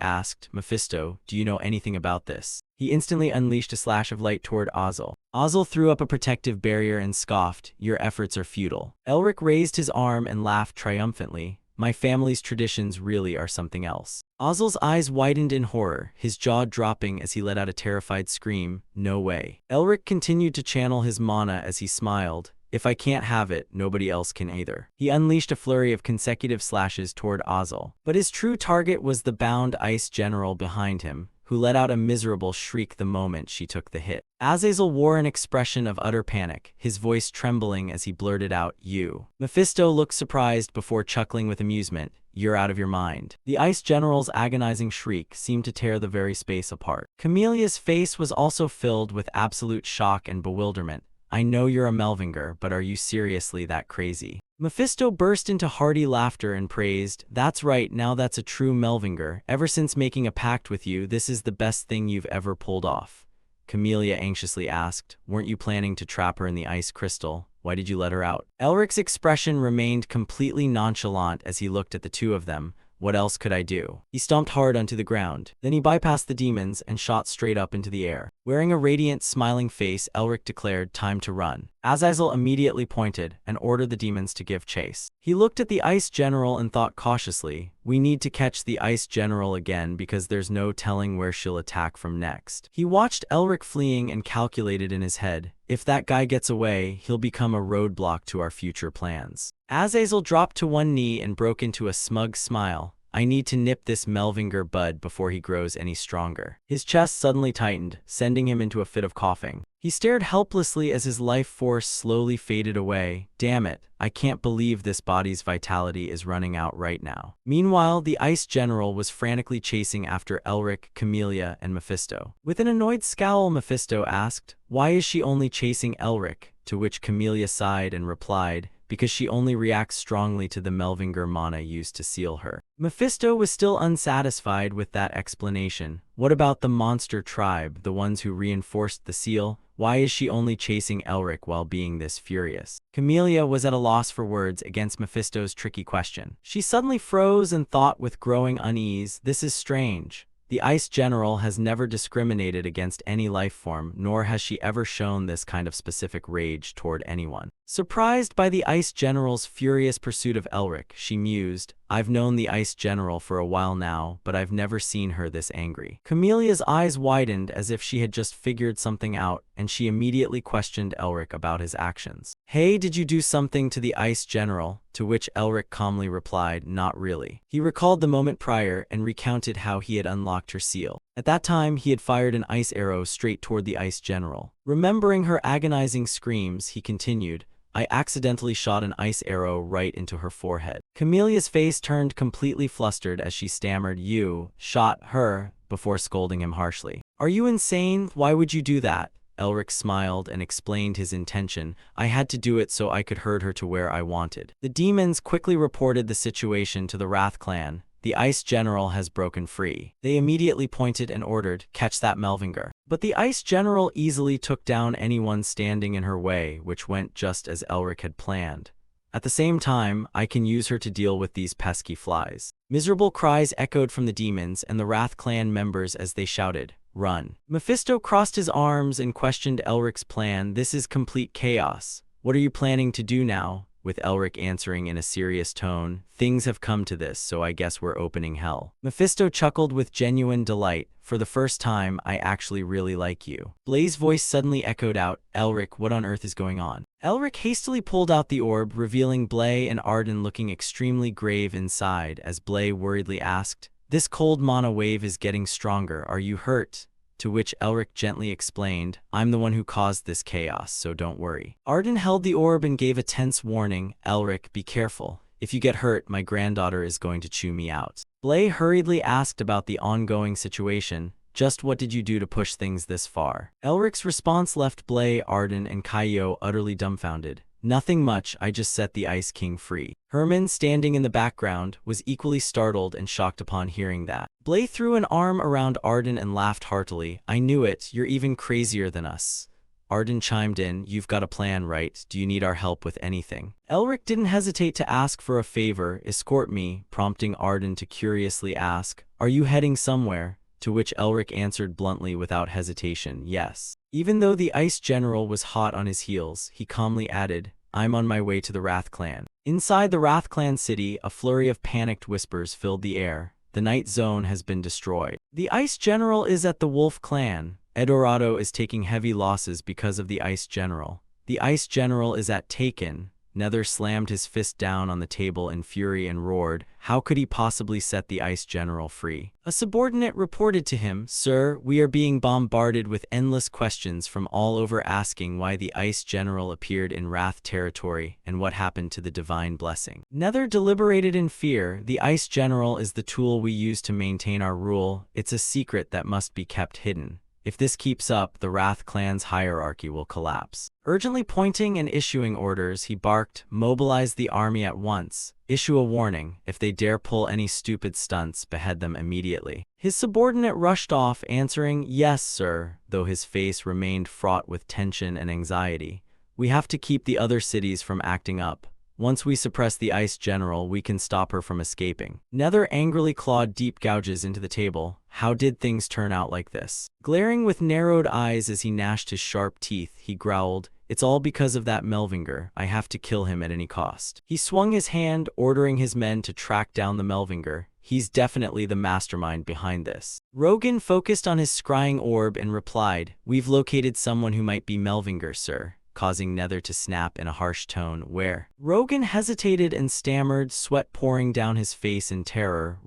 asked, "Mephisto, do you know anything about this?" He instantly unleashed a slash of light toward Ozzel. Ozzel threw up a protective barrier and scoffed, "Your efforts are futile." Elric raised his arm and laughed triumphantly, "My family's traditions really are something else." Ozzel's eyes widened in horror, his jaw dropping as he let out a terrified scream, "No way." Elric continued to channel his mana as he smiled, "If I can't have it, nobody else can either." He unleashed a flurry of consecutive slashes toward Ozzel, but his true target was the bound ice general behind him, who let out a miserable shriek the moment she took the hit. Azazel wore an expression of utter panic, his voice trembling as he blurted out, "You." Mephisto looked surprised before chuckling with amusement, "You're out of your mind." The ice general's agonizing shriek seemed to tear the very space apart. Camelia's face was also filled with absolute shock and bewilderment. "I know you're a Melvinger, but are you seriously that crazy?" Mephisto burst into hearty laughter and praised, "That's right, now that's a true Melvinger. Ever since making a pact with you, this is the best thing you've ever pulled off." Camellia anxiously asked, "Weren't you planning to trap her in the ice crystal? Why did you let her out?" Elric's expression remained completely nonchalant as he looked at the two of them. "What else could I do?" He stomped hard onto the ground. Then he bypassed the demons and shot straight up into the air. Wearing a radiant, smiling face, Elric declared, "Time to run." Azazel immediately pointed and ordered the demons to give chase. He looked at the Ice General and thought cautiously, "We need to catch the Ice General again because there's no telling where she'll attack from next." He watched Elric fleeing and calculated in his head, "If that guy gets away, he'll become a roadblock to our future plans." Azazel dropped to one knee and broke into a smug smile. "I need to nip this Melvinger bud before he grows any stronger." His chest suddenly tightened, sending him into a fit of coughing. He stared helplessly as his life force slowly faded away. "Damn it, I can't believe this body's vitality is running out right now." Meanwhile, the Ice General was frantically chasing after Elric, Camellia, and Mephisto. With an annoyed scowl, Mephisto asked, "Why is she only chasing Elric?" To which Camellia sighed and replied, "Because she only reacts strongly to the Melvinger mana used to seal her." Mephisto was still unsatisfied with that explanation. "What about the monster tribe, the ones who reinforced the seal? Why is she only chasing Elric while being this furious?" Camellia was at a loss for words against Mephisto's tricky question. She suddenly froze and thought with growing unease, "This is strange. The Ice General has never discriminated against any life form, nor has she ever shown this kind of specific rage toward anyone." Surprised by the Ice General's furious pursuit of Elric, she mused, "I've known the Ice General for a while now, but I've never seen her this angry." Camelia's eyes widened as if she had just figured something out, and she immediately questioned Elric about his actions. "Hey, did you do something to the Ice General?" To which Elric calmly replied, "Not really." He recalled the moment prior and recounted how he had unlocked her seal. At that time, he had fired an ice arrow straight toward the Ice General. Remembering her agonizing screams, he continued, "I accidentally shot an ice arrow right into her forehead." Camelia's face turned completely flustered as she stammered, "You shot her," before scolding him harshly. "Are you insane? Why would you do that?" Elric smiled and explained his intention. "I had to do it so I could herd her to where I wanted." The demons quickly reported the situation to the Wrath clan. "The Ice General has broken free." They immediately pointed and ordered, "Catch that Melvinger." But the Ice General easily took down anyone standing in her way, which went just as Elric had planned. "At the same time, I can use her to deal with these pesky flies." Miserable cries echoed from the demons and the Wrath clan members as they shouted, "Run." Mephisto crossed his arms and questioned Elric's plan. "This is complete chaos. What are you planning to do now?" With Elric answering in a serious tone, "Things have come to this, so I guess we're opening hell." Mephisto chuckled with genuine delight. "For the first time, I actually really like you." Blaze's voice suddenly echoed out, "Elric, what on earth is going on?" Elric hastily pulled out the orb, revealing Blay and Arden looking extremely grave inside as Blay worriedly asked, "This cold mana wave is getting stronger. Are you hurt?" To which Elric gently explained, "I'm the one who caused this chaos, so don't worry." Arden held the orb and gave a tense warning, "Elric, be careful. If you get hurt, my granddaughter is going to chew me out." Blay hurriedly asked about the ongoing situation. Just what did you do to push things this far? Elric's response left Blay, Arden, and Kaio utterly dumbfounded. Nothing much, I just set the Ice King free. Herman, standing in the background, was equally startled and shocked upon hearing that. Blay threw an arm around Arden and laughed heartily. I knew it, you're even crazier than us. Arden chimed in, you've got a plan, right? Do you need our help with anything? Elric didn't hesitate to ask for a favor, escort me, prompting Arden to curiously ask, are you heading somewhere? To which Elric answered bluntly without hesitation, yes. Even though the Ice General was hot on his heels, he calmly added, I'm on my way to the Wrath Clan. Inside the Wrath Clan city, a flurry of panicked whispers filled the air. The Night Zone has been destroyed. The Ice General is at the Wolf Clan. Eldorado is taking heavy losses because of the Ice General. The Ice General is at Taken. Nether slammed his fist down on the table in fury and roared, how could he possibly set the Ice General free? A subordinate reported to him, Sir, we are being bombarded with endless questions from all over asking why the Ice General appeared in Wrath territory and what happened to the Divine Blessing. Nether deliberated in fear, the Ice General is the tool we use to maintain our rule, it's a secret that must be kept hidden. If this keeps up, the Wrath Clan's hierarchy will collapse. Urgently pointing and issuing orders, he barked, mobilize the army at once. Issue a warning, if they dare pull any stupid stunts, behead them immediately. His subordinate rushed off, answering, yes, sir, though his face remained fraught with tension and anxiety. We have to keep the other cities from acting up. Once we suppress the Ice General, we can stop her from escaping. Nether angrily clawed deep gouges into the table. How did things turn out like this? Glaring with narrowed eyes as he gnashed his sharp teeth, he growled, it's all because of that Melvinger. I have to kill him at any cost. He swung his hand, ordering his men to track down the Melvinger. He's definitely the mastermind behind this. Rogan focused on his scrying orb and replied, we've located someone who might be Melvinger, sir, causing Nether to snap in a harsh tone. Where? Rogan hesitated and stammered, sweat pouring down his face in terror.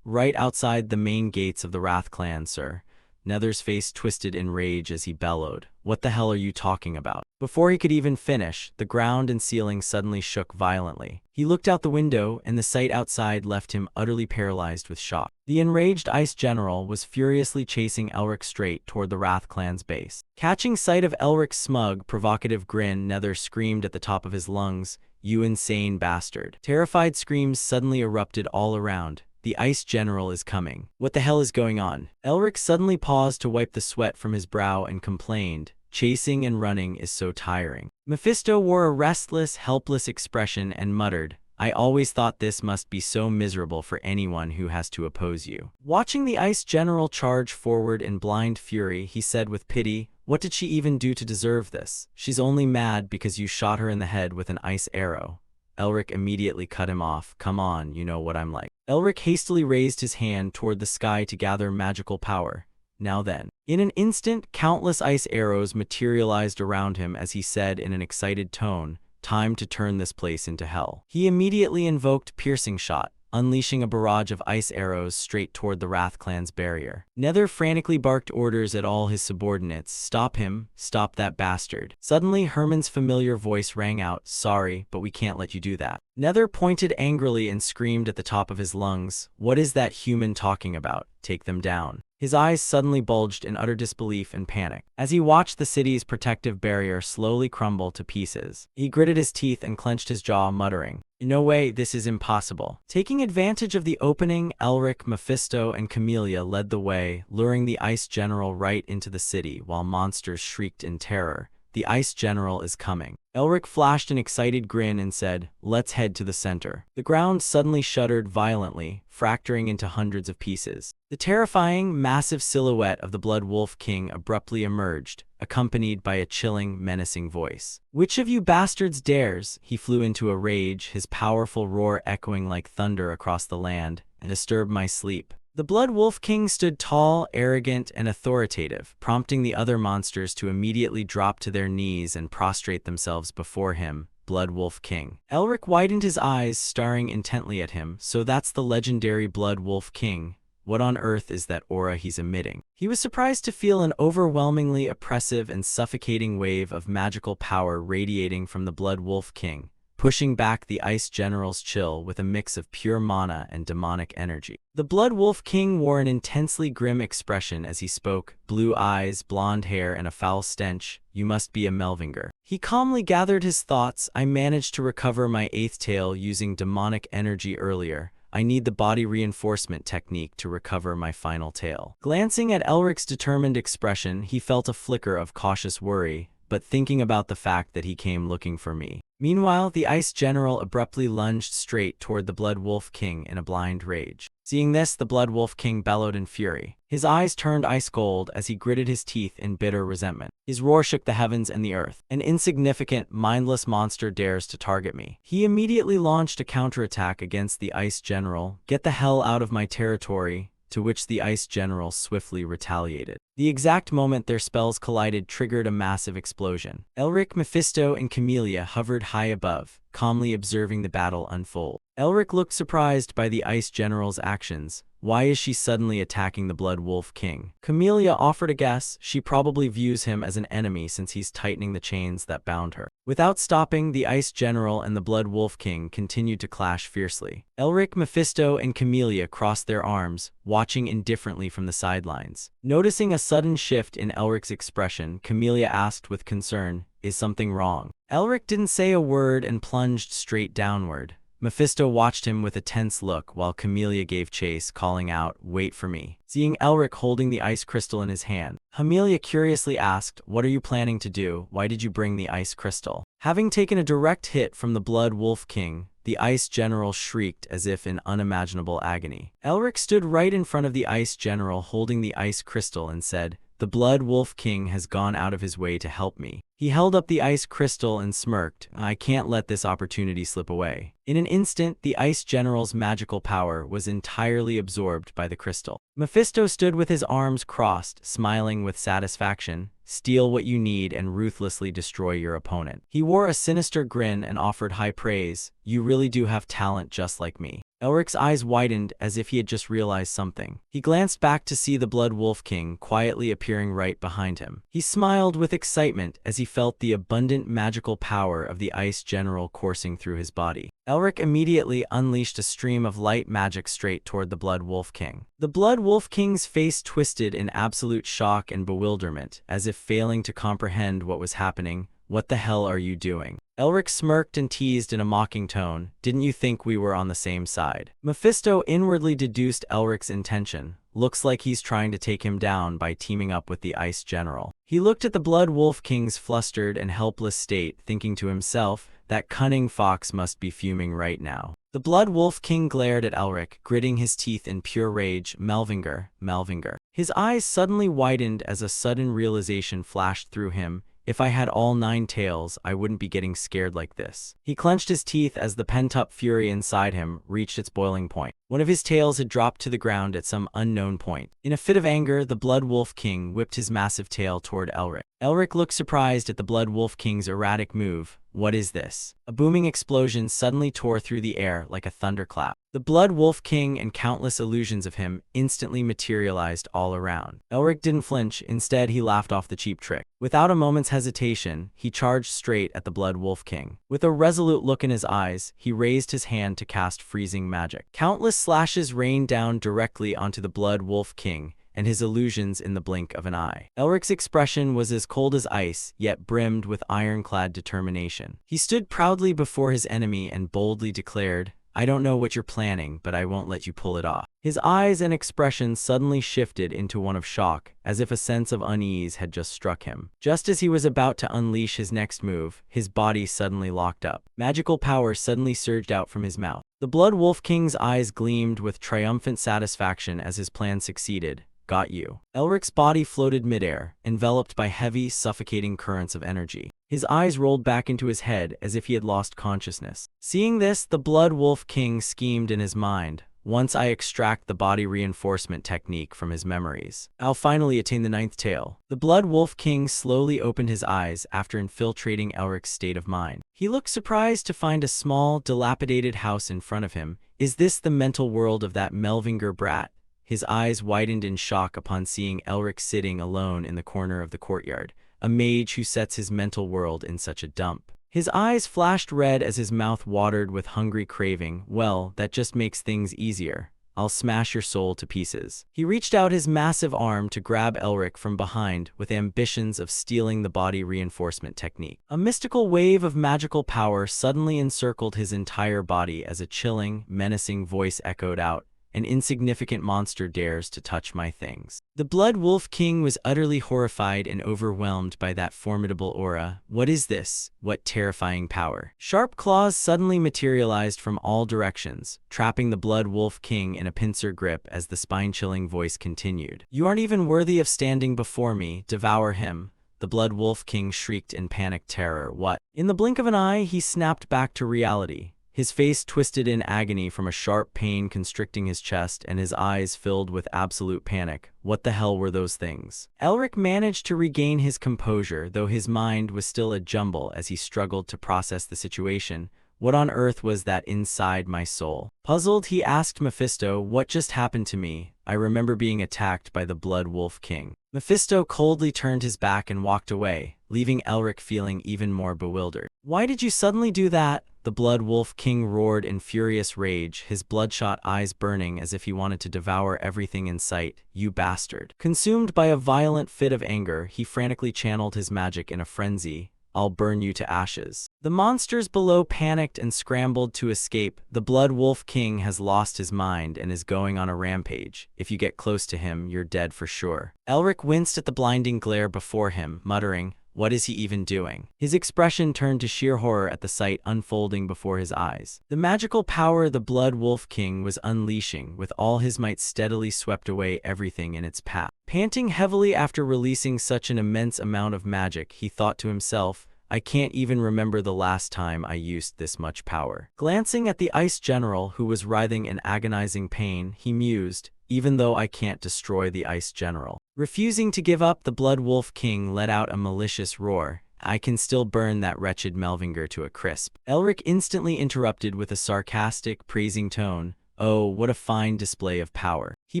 Right outside the main gates of the Wrath Clan, sir. Nether's face twisted in rage as he bellowed, what the hell are you talking about? Before he could even finish, the ground and ceiling suddenly shook violently. He looked out the window, and the sight outside left him utterly paralyzed with shock. The enraged Ice General was furiously chasing Elric straight toward the Wrath Clan's base. Catching sight of Elric's smug, provocative grin, Nether screamed at the top of his lungs, you insane bastard. Terrified screams suddenly erupted all around. The Ice General is coming. What the hell is going on? Elric suddenly paused to wipe the sweat from his brow and complained, chasing and running is so tiring. Mephisto wore a restless, helpless expression and muttered, I always thought this must be so miserable for anyone who has to oppose you. Watching the Ice General charge forward in blind fury, he said with pity, what did she even do to deserve this? She's only mad because you shot her in the head with an ice arrow. Elric immediately cut him off. Come on, you know what I'm like. Elric hastily raised his hand toward the sky to gather magical power. Now then. In an instant, countless ice arrows materialized around him as he said in an excited tone, time to turn this place into hell. He immediately invoked Piercing Shot, unleashing a barrage of ice arrows straight toward the Wrath Clan's barrier. Nether frantically barked orders at all his subordinates, stop him, stop that bastard. Suddenly, Herman's familiar voice rang out, sorry, but we can't let you do that. Nether pointed angrily and screamed at the top of his lungs, what is that human talking about? Take them down. His eyes suddenly bulged in utter disbelief and panic. As he watched the city's protective barrier slowly crumble to pieces, he gritted his teeth and clenched his jaw, muttering, no way, this is impossible. Taking advantage of the opening, Elric, Mephisto, and Camellia led the way, luring the Ice General right into the city while monsters shrieked in terror. The Ice General is coming. Elric flashed an excited grin and said, let's head to the center. The ground suddenly shuddered violently, fracturing into hundreds of pieces. The terrifying, massive silhouette of the Blood Wolf King abruptly emerged, accompanied by a chilling, menacing voice. Which of you bastards dares? He flew into a rage, his powerful roar echoing like thunder across the land, and disturbed my sleep. The Blood Wolf King stood tall, arrogant, and authoritative, prompting the other monsters to immediately drop to their knees and prostrate themselves before him. Blood Wolf King. Elric widened his eyes, staring intently at him. So that's the legendary Blood Wolf King. What on earth is that aura he's emitting? He was surprised to feel an overwhelmingly oppressive and suffocating wave of magical power radiating from the Blood Wolf King. pushing back the Ice General's chill with a mix of pure mana and demonic energy. The Blood Wolf King wore an intensely grim expression as he spoke, blue eyes, blonde hair, and a foul stench. You must be a Melvinger. He calmly gathered his thoughts. I managed to recover my 8th tail using demonic energy earlier. I need the body reinforcement technique to recover my final tail. Glancing at Elric's determined expression, he felt a flicker of cautious worry, but thinking about the fact that he came looking for me. Meanwhile, the Ice General abruptly lunged straight toward the Blood Wolf King in a blind rage. Seeing this, the Blood Wolf King bellowed in fury. His eyes turned ice cold as he gritted his teeth in bitter resentment. His roar shook the heavens and the earth. An insignificant, mindless monster dares to target me. He immediately launched a counterattack against the Ice General. Get the hell out of my territory, to which the Ice General swiftly retaliated. The exact moment their spells collided triggered a massive explosion. Elric, Mephisto, and Camellia hovered high above, calmly observing the battle unfold. Elric looked surprised by the Ice General's actions. Why is she suddenly attacking the Blood Wolf King? Camellia offered a guess. She probably views him as an enemy since he's tightening the chains that bound her. Without stopping, the Ice General and the Blood Wolf King continued to clash fiercely. Elric, Mephisto, and Camellia crossed their arms, watching indifferently from the sidelines. Noticing a sudden shift in Elric's expression, Camellia asked with concern, "Is something wrong?" Elric didn't say a word and plunged straight downward. Mephisto watched him with a tense look while Camellia gave chase, calling out, "Wait for me." Seeing Elric holding the ice crystal in his hand, Camellia curiously asked, "What are you planning to do? Why did you bring the ice crystal?" Having taken a direct hit from the Blood Wolf King, the Ice General shrieked as if in unimaginable agony. Elric stood right in front of the Ice General holding the ice crystal and said, "The Blood Wolf King has gone out of his way to help me." He held up the ice crystal and smirked. "I can't let this opportunity slip away." In an instant, the Ice General's magical power was entirely absorbed by the crystal. Mephisto stood with his arms crossed, smiling with satisfaction. "Steal what you need and ruthlessly destroy your opponent." He wore a sinister grin and offered high praise. "You really do have talent just like me." Elric's eyes widened as if he had just realized something. He glanced back to see the Blood Wolf King quietly appearing right behind him. He smiled with excitement as he felt the abundant magical power of the Ice General coursing through his body. Elric immediately unleashed a stream of light magic straight toward the Blood Wolf King. The Blood Wolf King's face twisted in absolute shock and bewilderment, as if failing to comprehend what was happening. "What the hell are you doing?" Elric smirked and teased in a mocking tone. "Didn't you think we were on the same side?" Mephisto inwardly deduced Elric's intention. Looks like he's trying to take him down by teaming up with the Ice General. He looked at the Blood Wolf King's flustered and helpless state, thinking to himself, that cunning fox must be fuming right now. The Blood Wolf King glared at Elric, gritting his teeth in pure rage. "Melvinger, Melvinger." His eyes suddenly widened as a sudden realization flashed through him. "If I had all 9 tails, I wouldn't be getting scared like this." He clenched his teeth as the pent-up fury inside him reached its boiling point. One of his tails had dropped to the ground at some unknown point. In a fit of anger, the Blood Wolf King whipped his massive tail toward Elric. Elric looked surprised at the Blood Wolf King's erratic move. "What is this?" A booming explosion suddenly tore through the air like a thunderclap. The Blood Wolf King and countless illusions of him instantly materialized all around. Elric didn't flinch, instead he laughed off the cheap trick. Without a moment's hesitation, he charged straight at the Blood Wolf King. With a resolute look in his eyes, he raised his hand to cast freezing magic. Countless slashes rained down directly onto the Blood Wolf King and his illusions in the blink of an eye. Elric's expression was as cold as ice, yet brimmed with ironclad determination. He stood proudly before his enemy and boldly declared, "I don't know what you're planning, but I won't let you pull it off." His eyes and expression suddenly shifted into one of shock, as if a sense of unease had just struck him. Just as he was about to unleash his next move, his body suddenly locked up. Magical power suddenly surged out from his mouth. The Blood Wolf King's eyes gleamed with triumphant satisfaction as his plan succeeded. "Got you." Elric's body floated midair, enveloped by heavy, suffocating currents of energy. His eyes rolled back into his head as if he had lost consciousness. Seeing this, the Blood Wolf King schemed in his mind. "Once I extract the body reinforcement technique from his memories, I'll finally attain the 9th tail." The Blood Wolf King slowly opened his eyes after infiltrating Elric's state of mind. He looked surprised to find a small, dilapidated house in front of him. "Is this the mental world of that Melvinger brat?" His eyes widened in shock upon seeing Elric sitting alone in the corner of the courtyard, a mage who sets his mental world in such a dump. His eyes flashed red as his mouth watered with hungry craving. Well, that just makes things easier. I'll smash your soul to pieces. He reached out his massive arm to grab Elric from behind with ambitions of stealing the body reinforcement technique. A mystical wave of magical power suddenly encircled his entire body as a chilling, menacing voice echoed out. An insignificant monster dares to touch my things. The Blood Wolf King was utterly horrified and overwhelmed by that formidable aura. What is this? What terrifying power? Sharp claws suddenly materialized from all directions, trapping the Blood Wolf King in a pincer grip as the spine-chilling voice continued. You aren't even worthy of standing before me. Devour him. The Blood Wolf King shrieked in panicked terror. What? In the blink of an eye, he snapped back to reality. His face twisted in agony from a sharp pain constricting his chest, and his eyes filled with absolute panic. What the hell were those things? Elric managed to regain his composure, though his mind was still a jumble as he struggled to process the situation. What on earth was that inside my soul? Puzzled, he asked Mephisto, what just happened to me? I remember being attacked by the Blood Wolf King. Mephisto coldly turned his back and walked away, leaving Elric feeling even more bewildered. Why did you suddenly do that? The Blood Wolf King roared in furious rage, his bloodshot eyes burning as if he wanted to devour everything in sight. You bastard. Consumed by a violent fit of anger, he frantically channeled his magic in a frenzy. I'll burn you to ashes. The monsters below panicked and scrambled to escape. The Blood Wolf King has lost his mind and is going on a rampage. If you get close to him, you're dead for sure. Elric winced at the blinding glare before him, muttering, what is he even doing? His expression turned to sheer horror at the sight unfolding before his eyes. The magical power the Blood Wolf King was unleashing with all his might steadily swept away everything in its path. Panting heavily after releasing such an immense amount of magic, he thought to himself, I can't even remember the last time I used this much power. Glancing at the Ice General, who was writhing in agonizing pain, he mused, even though I can't destroy the Ice General. Refusing to give up, the Blood Wolf King let out a malicious roar. I can still burn that wretched Melvinger to a crisp. Elric instantly interrupted with a sarcastic, praising tone. Oh, what a fine display of power. He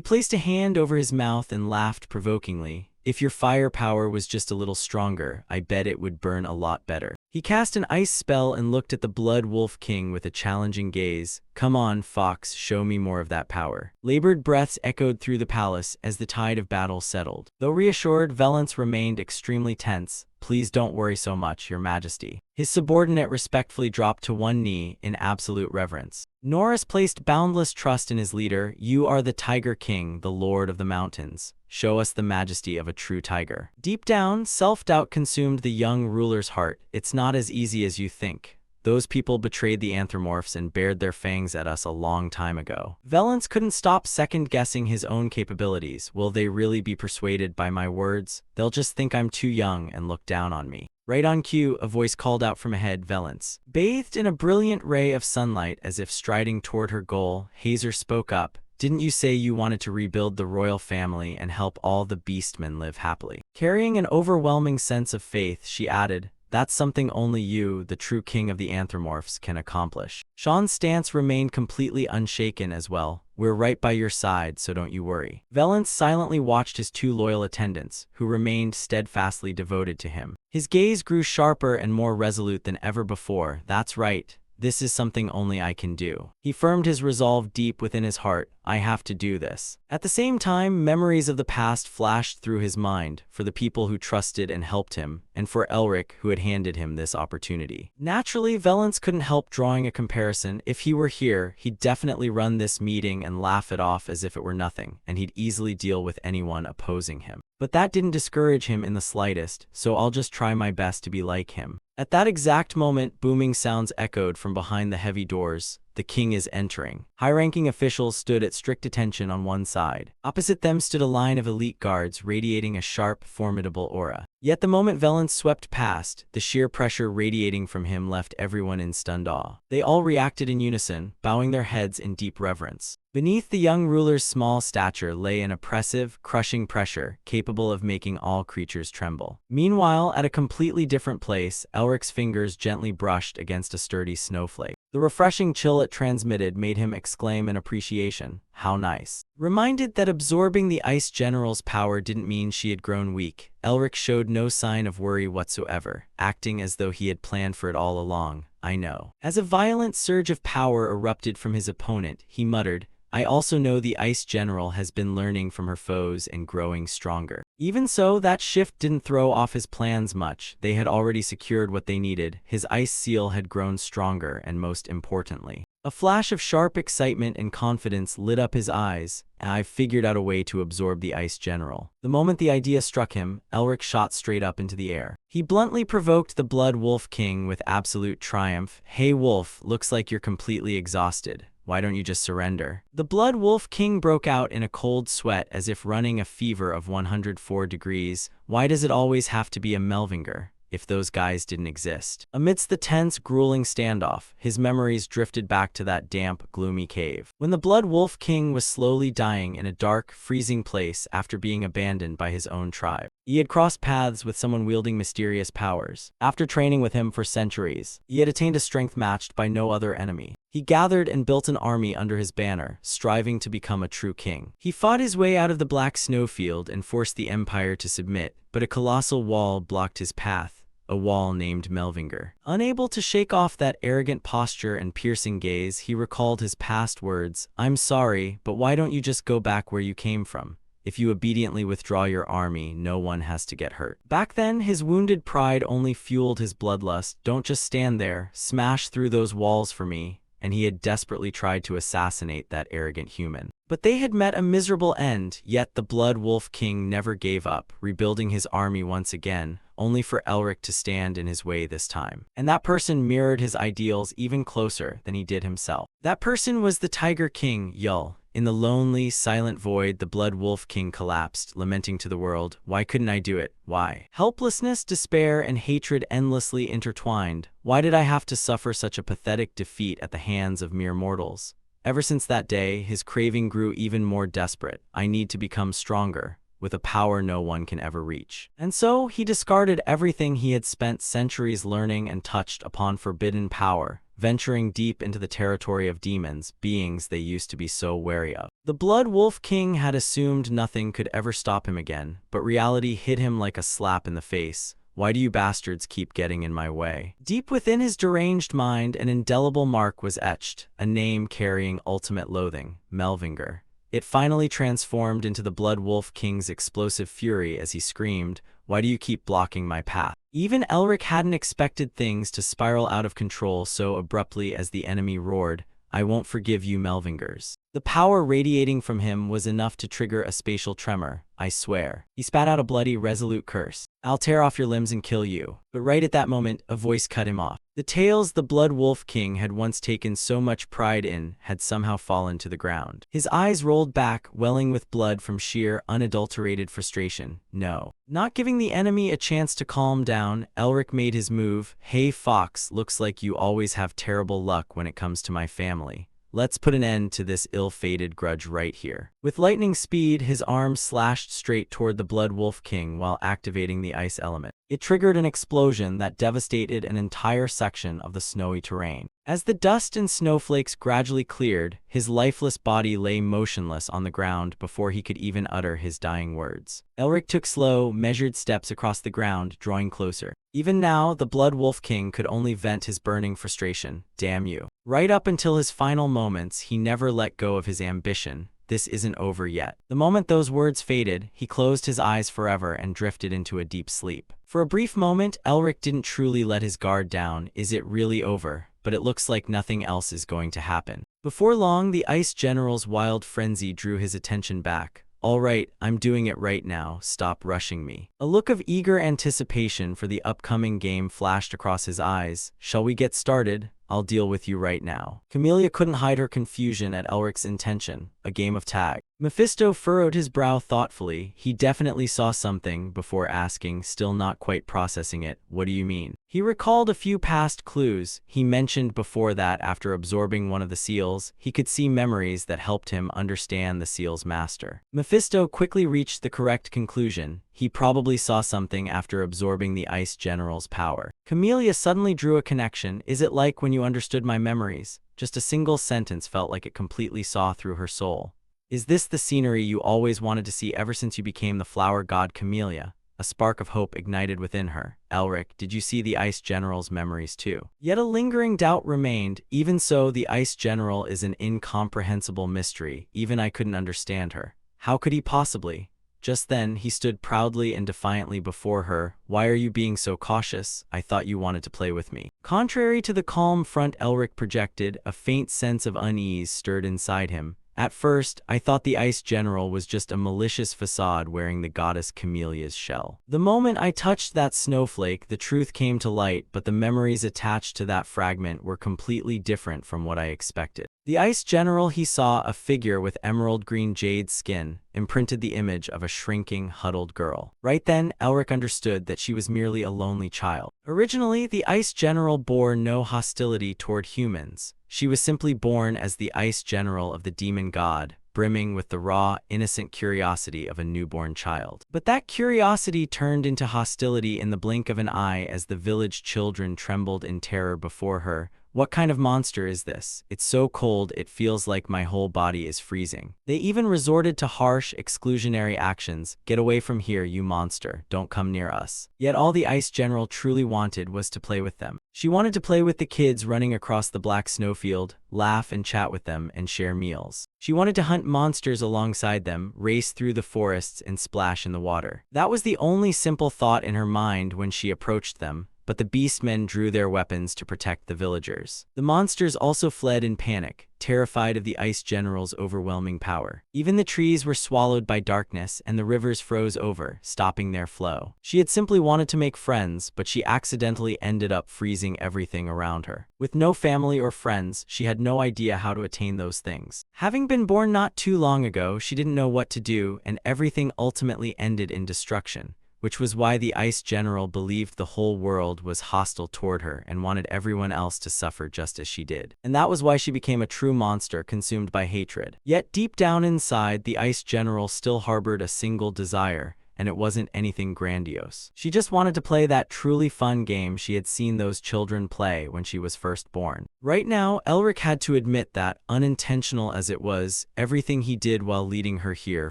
placed a hand over his mouth and laughed provokingly. If your firepower was just a little stronger, I bet it would burn a lot better. He cast an ice spell and looked at the Blood Wolf King with a challenging gaze. Come on, Fox, show me more of that power. Labored breaths echoed through the palace as the tide of battle settled. Though reassured, Valence remained extremely tense. Please don't worry so much, Your Majesty. His subordinate respectfully dropped to one knee in absolute reverence. Norris placed boundless trust in his leader. You are the Tiger King, the Lord of the Mountains. Show us the majesty of a true tiger. Deep down, self-doubt consumed the young ruler's heart. It's not as easy as you think. Those people betrayed the anthropomorphs and bared their fangs at us a long time ago. Valence couldn't stop second-guessing his own capabilities. Will they really be persuaded by my words? They'll just think I'm too young and look down on me. Right on cue, a voice called out from ahead. Valence, bathed in a brilliant ray of sunlight as if striding toward her goal, Hazer spoke up. Didn't you say you wanted to rebuild the royal family and help all the beastmen live happily? Carrying an overwhelming sense of faith, she added, that's something only you, the true king of the anthropomorphs, can accomplish. Sean's stance remained completely unshaken as well. We're right by your side, so don't you worry. Valence silently watched his two loyal attendants, who remained steadfastly devoted to him. His gaze grew sharper and more resolute than ever before. That's right. This is something only I can do. He firmed his resolve deep within his heart. I have to do this. At the same time, memories of the past flashed through his mind, for the people who trusted and helped him, and for Elric, who had handed him this opportunity. Naturally, Valence couldn't help drawing a comparison. If he were here, he'd definitely run this meeting and laugh it off as if it were nothing, and he'd easily deal with anyone opposing him. But that didn't discourage him in the slightest, so I'll just try my best to be like him. At that exact moment, booming sounds echoed from behind the heavy doors. The king is entering. High-ranking officials stood at strict attention on one side. Opposite them stood a line of elite guards radiating a sharp, formidable aura. Yet the moment Valence swept past, the sheer pressure radiating from him left everyone in stunned awe. They all reacted in unison, bowing their heads in deep reverence. Beneath the young ruler's small stature lay an oppressive, crushing pressure, capable of making all creatures tremble. Meanwhile, at a completely different place, Elric's fingers gently brushed against a sturdy snowflake. The refreshing chill it transmitted made him exclaim in appreciation, "How nice." Reminded that absorbing the Ice General's power didn't mean she had grown weak, Elric showed no sign of worry whatsoever, acting as though he had planned for it all along. "I know." As a violent surge of power erupted from his opponent, he muttered, "I also know the Ice General has been learning from her foes and growing stronger." Even so, that shift didn't throw off his plans much. They had already secured what they needed. His ice seal had grown stronger, and most importantly, a flash of sharp excitement and confidence lit up his eyes. "I've figured out a way to absorb the Ice General." The moment the idea struck him, Elric shot straight up into the air. He bluntly provoked the Blood Wolf King with absolute triumph. "Hey Wolf, looks like you're completely exhausted. Why don't you just surrender?" The Blood Wolf King broke out in a cold sweat as if running a fever of 104 degrees. "Why does it always have to be a Melvinger, if those guys didn't exist?" Amidst the tense, grueling standoff, his memories drifted back to that damp, gloomy cave. When the Blood Wolf King was slowly dying in a dark, freezing place after being abandoned by his own tribe. He had crossed paths with someone wielding mysterious powers. After training with him for centuries, he had attained a strength matched by no other enemy. He gathered and built an army under his banner, striving to become a true king. He fought his way out of the black snowfield and forced the Empire to submit, but a colossal wall blocked his path. A wall named Melvinger. Unable to shake off that arrogant posture and piercing gaze, he recalled his past words. "I'm sorry, but why don't you just go back where you came from? If you obediently withdraw your army, no one has to get hurt." Back then, his wounded pride only fueled his bloodlust. "Don't just stand there, smash through those walls for me." And he had desperately tried to assassinate that arrogant human. But they had met a miserable end, yet the Blood Wolf King never gave up, rebuilding his army once again, only for Elric to stand in his way this time. And that person mirrored his ideals even closer than he did himself. That person was the Tiger King, Yul. In the lonely, silent void, the Blood Wolf King collapsed, lamenting to the world, "Why couldn't I do it? Why?" Helplessness, despair, and hatred endlessly intertwined. "Why did I have to suffer such a pathetic defeat at the hands of mere mortals?" Ever since that day, his craving grew even more desperate. "I need to become stronger, with a power no one can ever reach." And so, he discarded everything he had spent centuries learning and touched upon forbidden power, venturing deep into the territory of demons, beings they used to be so wary of. The Blood Wolf King had assumed nothing could ever stop him again, but reality hit him like a slap in the face. "Why do you bastards keep getting in my way?" Deep within his deranged mind, an indelible mark was etched, a name carrying ultimate loathing, Melvinger. It finally transformed into the Blood Wolf King's explosive fury as he screamed, "Why do you keep blocking my path?" Even Elric hadn't expected things to spiral out of control so abruptly as the enemy roared, "I won't forgive you, Melvingers." The power radiating from him was enough to trigger a spatial tremor. "I swear." He spat out a bloody, resolute curse. "I'll tear off your limbs and kill you." But right at that moment, a voice cut him off. The tales the Blood Wolf King had once taken so much pride in had somehow fallen to the ground. His eyes rolled back, welling with blood from sheer, unadulterated frustration. No. Not giving the enemy a chance to calm down, Elric made his move. "Hey Fox, looks like you always have terrible luck when it comes to my family. Let's put an end to this ill-fated grudge right here." With lightning speed, his arm slashed straight toward the Blood Wolf King while activating the ice element. It triggered an explosion that devastated an entire section of the snowy terrain. As the dust and snowflakes gradually cleared, his lifeless body lay motionless on the ground before he could even utter his dying words. Elric took slow, measured steps across the ground, drawing closer. Even now, the Blood Wolf King could only vent his burning frustration. "Damn you." Right up until his final moments, he never let go of his ambition. "This isn't over yet." The moment those words faded, he closed his eyes forever and drifted into a deep sleep. For a brief moment, Elric didn't truly let his guard down. Is it really over? But it looks like nothing else is going to happen. Before long, the Ice General's wild frenzy drew his attention back. "All right, I'm doing it right now. Stop rushing me." A look of eager anticipation for the upcoming game flashed across his eyes. "Shall we get started? I'll deal with you right now." Camellia couldn't hide her confusion at Elric's intention. a game of tag. Mephisto furrowed his brow thoughtfully. He definitely saw something before asking, still not quite processing it. What do you mean? He recalled a few past clues. He mentioned before that after absorbing one of the seals, he could see memories that helped him understand the seal's master. Mephisto quickly reached the correct conclusion. He probably saw something after absorbing the Ice General's power. Camellia suddenly drew a connection. Is it like when you understood my memories? Just a single sentence felt like it completely saw through her soul. Is this the scenery you always wanted to see ever since you became the flower god Camellia? A spark of hope ignited within her. Elric, did you see the Ice General's memories too? Yet a lingering doubt remained. Even so, the Ice General is an incomprehensible mystery. Even I couldn't understand her. How could he possibly? Just then, he stood proudly and defiantly before her. Why are you being so cautious? I thought you wanted to play with me. Contrary to the calm front Elric projected, a faint sense of unease stirred inside him. At first, I thought the Ice General was just a malicious facade wearing the goddess Camellia's shell. The moment I touched that snowflake, the truth came to light, but the memories attached to that fragment were completely different from what I expected. The Ice General, he saw a figure with emerald green jade skin, imprinted the image of a shrinking, huddled girl. Right then, Elric understood that she was merely a lonely child. Originally, the Ice General bore no hostility toward humans. She was simply born as the Ice General of the demon god, brimming with the raw, innocent curiosity of a newborn child. But that curiosity turned into hostility in the blink of an eye as the village children trembled in terror before her. What kind of monster is this? It's so cold it feels like my whole body is freezing. They even resorted to harsh, exclusionary actions. Get away from here, you monster. Don't come near us. Yet all the Ice General truly wanted was to play with them. She wanted to play with the kids running across the black snowfield, laugh and chat with them, and share meals. She wanted to hunt monsters alongside them, race through the forests, and splash in the water. That was the only simple thought in her mind when she approached them. But the beastmen drew their weapons to protect the villagers. The monsters also fled in panic, terrified of the Ice General's overwhelming power. Even the trees were swallowed by darkness, and the rivers froze over, stopping their flow. She had simply wanted to make friends, but she accidentally ended up freezing everything around her. With no family or friends, she had no idea how to attain those things. Having been born not too long ago, she didn't know what to do, and everything ultimately ended in destruction. Which was why the Ice General believed the whole world was hostile toward her and wanted everyone else to suffer just as she did. And that was why she became a true monster consumed by hatred. Yet deep down inside, the Ice General still harbored a single desire, and it wasn't anything grandiose. She just wanted to play that truly fun game she had seen those children play when she was first born. Right now, Elric had to admit that, unintentional as it was, everything he did while leading her here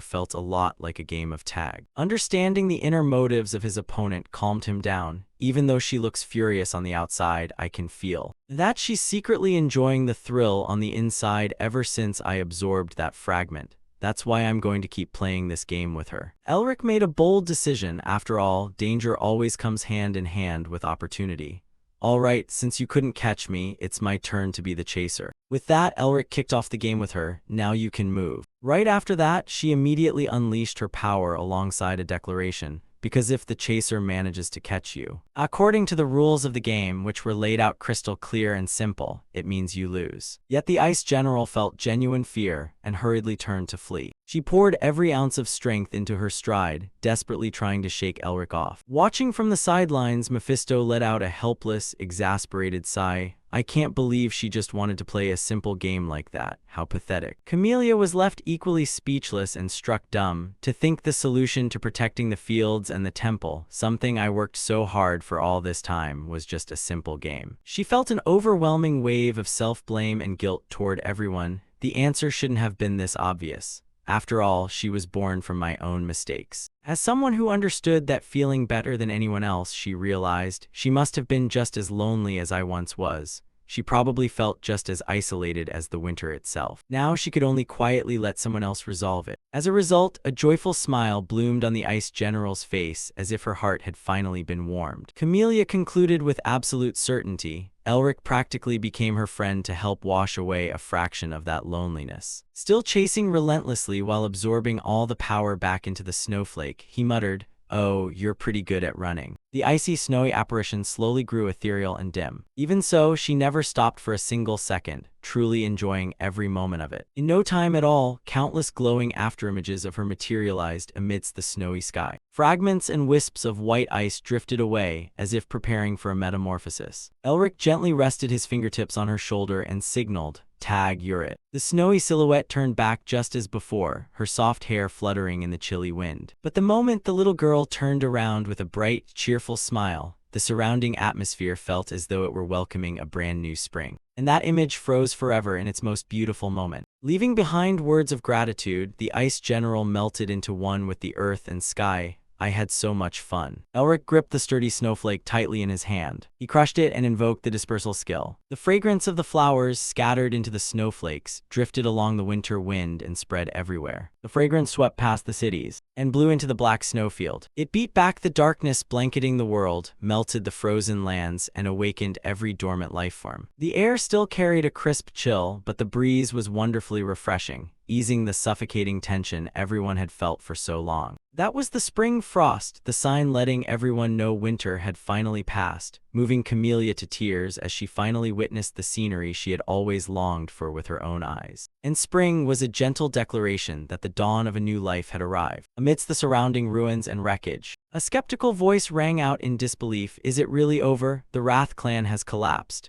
felt a lot like a game of tag. Understanding the inner motives of his opponent calmed him down. Even though she looks furious on the outside, I can feel that she's secretly enjoying the thrill on the inside ever since I absorbed that fragment. That's why I'm going to keep playing this game with her. Elric made a bold decision. After all, danger always comes hand in hand with opportunity. All right, since you couldn't catch me, it's my turn to be the chaser. With that, Elric kicked off the game with her. Now you can move. Right after that, she immediately unleashed her power alongside a declaration. Because if the chaser manages to catch you, according to the rules of the game, which were laid out crystal clear and simple, it means you lose. Yet the Ice General felt genuine fear and hurriedly turned to flee. She poured every ounce of strength into her stride, desperately trying to shake Elric off. Watching from the sidelines, Mephisto let out a helpless, exasperated sigh. I can't believe she just wanted to play a simple game like that. How pathetic. Camellia was left equally speechless and struck dumb. To think the solution to protecting the fields and the temple, something I worked so hard for all this time, was just a simple game. She felt an overwhelming wave of self-blame and guilt toward everyone. The answer shouldn't have been this obvious. After all, she was born from my own mistakes. As someone who understood that feeling better than anyone else, she realized she must have been just as lonely as I once was. She probably felt just as isolated as the winter itself. Now she could only quietly let someone else resolve it. As a result, a joyful smile bloomed on the Ice General's face, as if her heart had finally been warmed. Camellia concluded with absolute certainty. Elric practically became her friend to help wash away a fraction of that loneliness. Still chasing relentlessly while absorbing all the power back into the snowflake, he muttered, "Oh, you're pretty good at running." The icy, snowy apparition slowly grew ethereal and dim. Even so, she never stopped for a single second, truly enjoying every moment of it. In no time at all, countless glowing afterimages of her materialized amidst the snowy sky. Fragments and wisps of white ice drifted away, as if preparing for a metamorphosis. Elric gently rested his fingertips on her shoulder and signaled, "Tag, you're it." The snowy silhouette turned back just as before, her soft hair fluttering in the chilly wind. But the moment the little girl turned around with a bright, cheerful smile, the surrounding atmosphere felt as though it were welcoming a brand new spring. And that image froze forever in its most beautiful moment. Leaving behind words of gratitude, the ice general melted into one with the earth and sky. "I had so much fun." Elric gripped the sturdy snowflake tightly in his hand. He crushed it and invoked the dispersal skill. The fragrance of the flowers, scattered into the snowflakes, drifted along the winter wind and spread everywhere. The fragrance swept past the cities and blew into the black snowfield. It beat back the darkness blanketing the world, melted the frozen lands, and awakened every dormant life form. The air still carried a crisp chill, but the breeze was wonderfully refreshing, easing the suffocating tension everyone had felt for so long. That was the spring frost, the sign letting everyone know winter had finally passed, moving Camellia to tears as she finally witnessed the scenery she had always longed for with her own eyes. And spring was a gentle declaration that the dawn of a new life had arrived. Amidst the surrounding ruins and wreckage, a skeptical voice rang out in disbelief. "Is it really over? The Wrath clan has collapsed."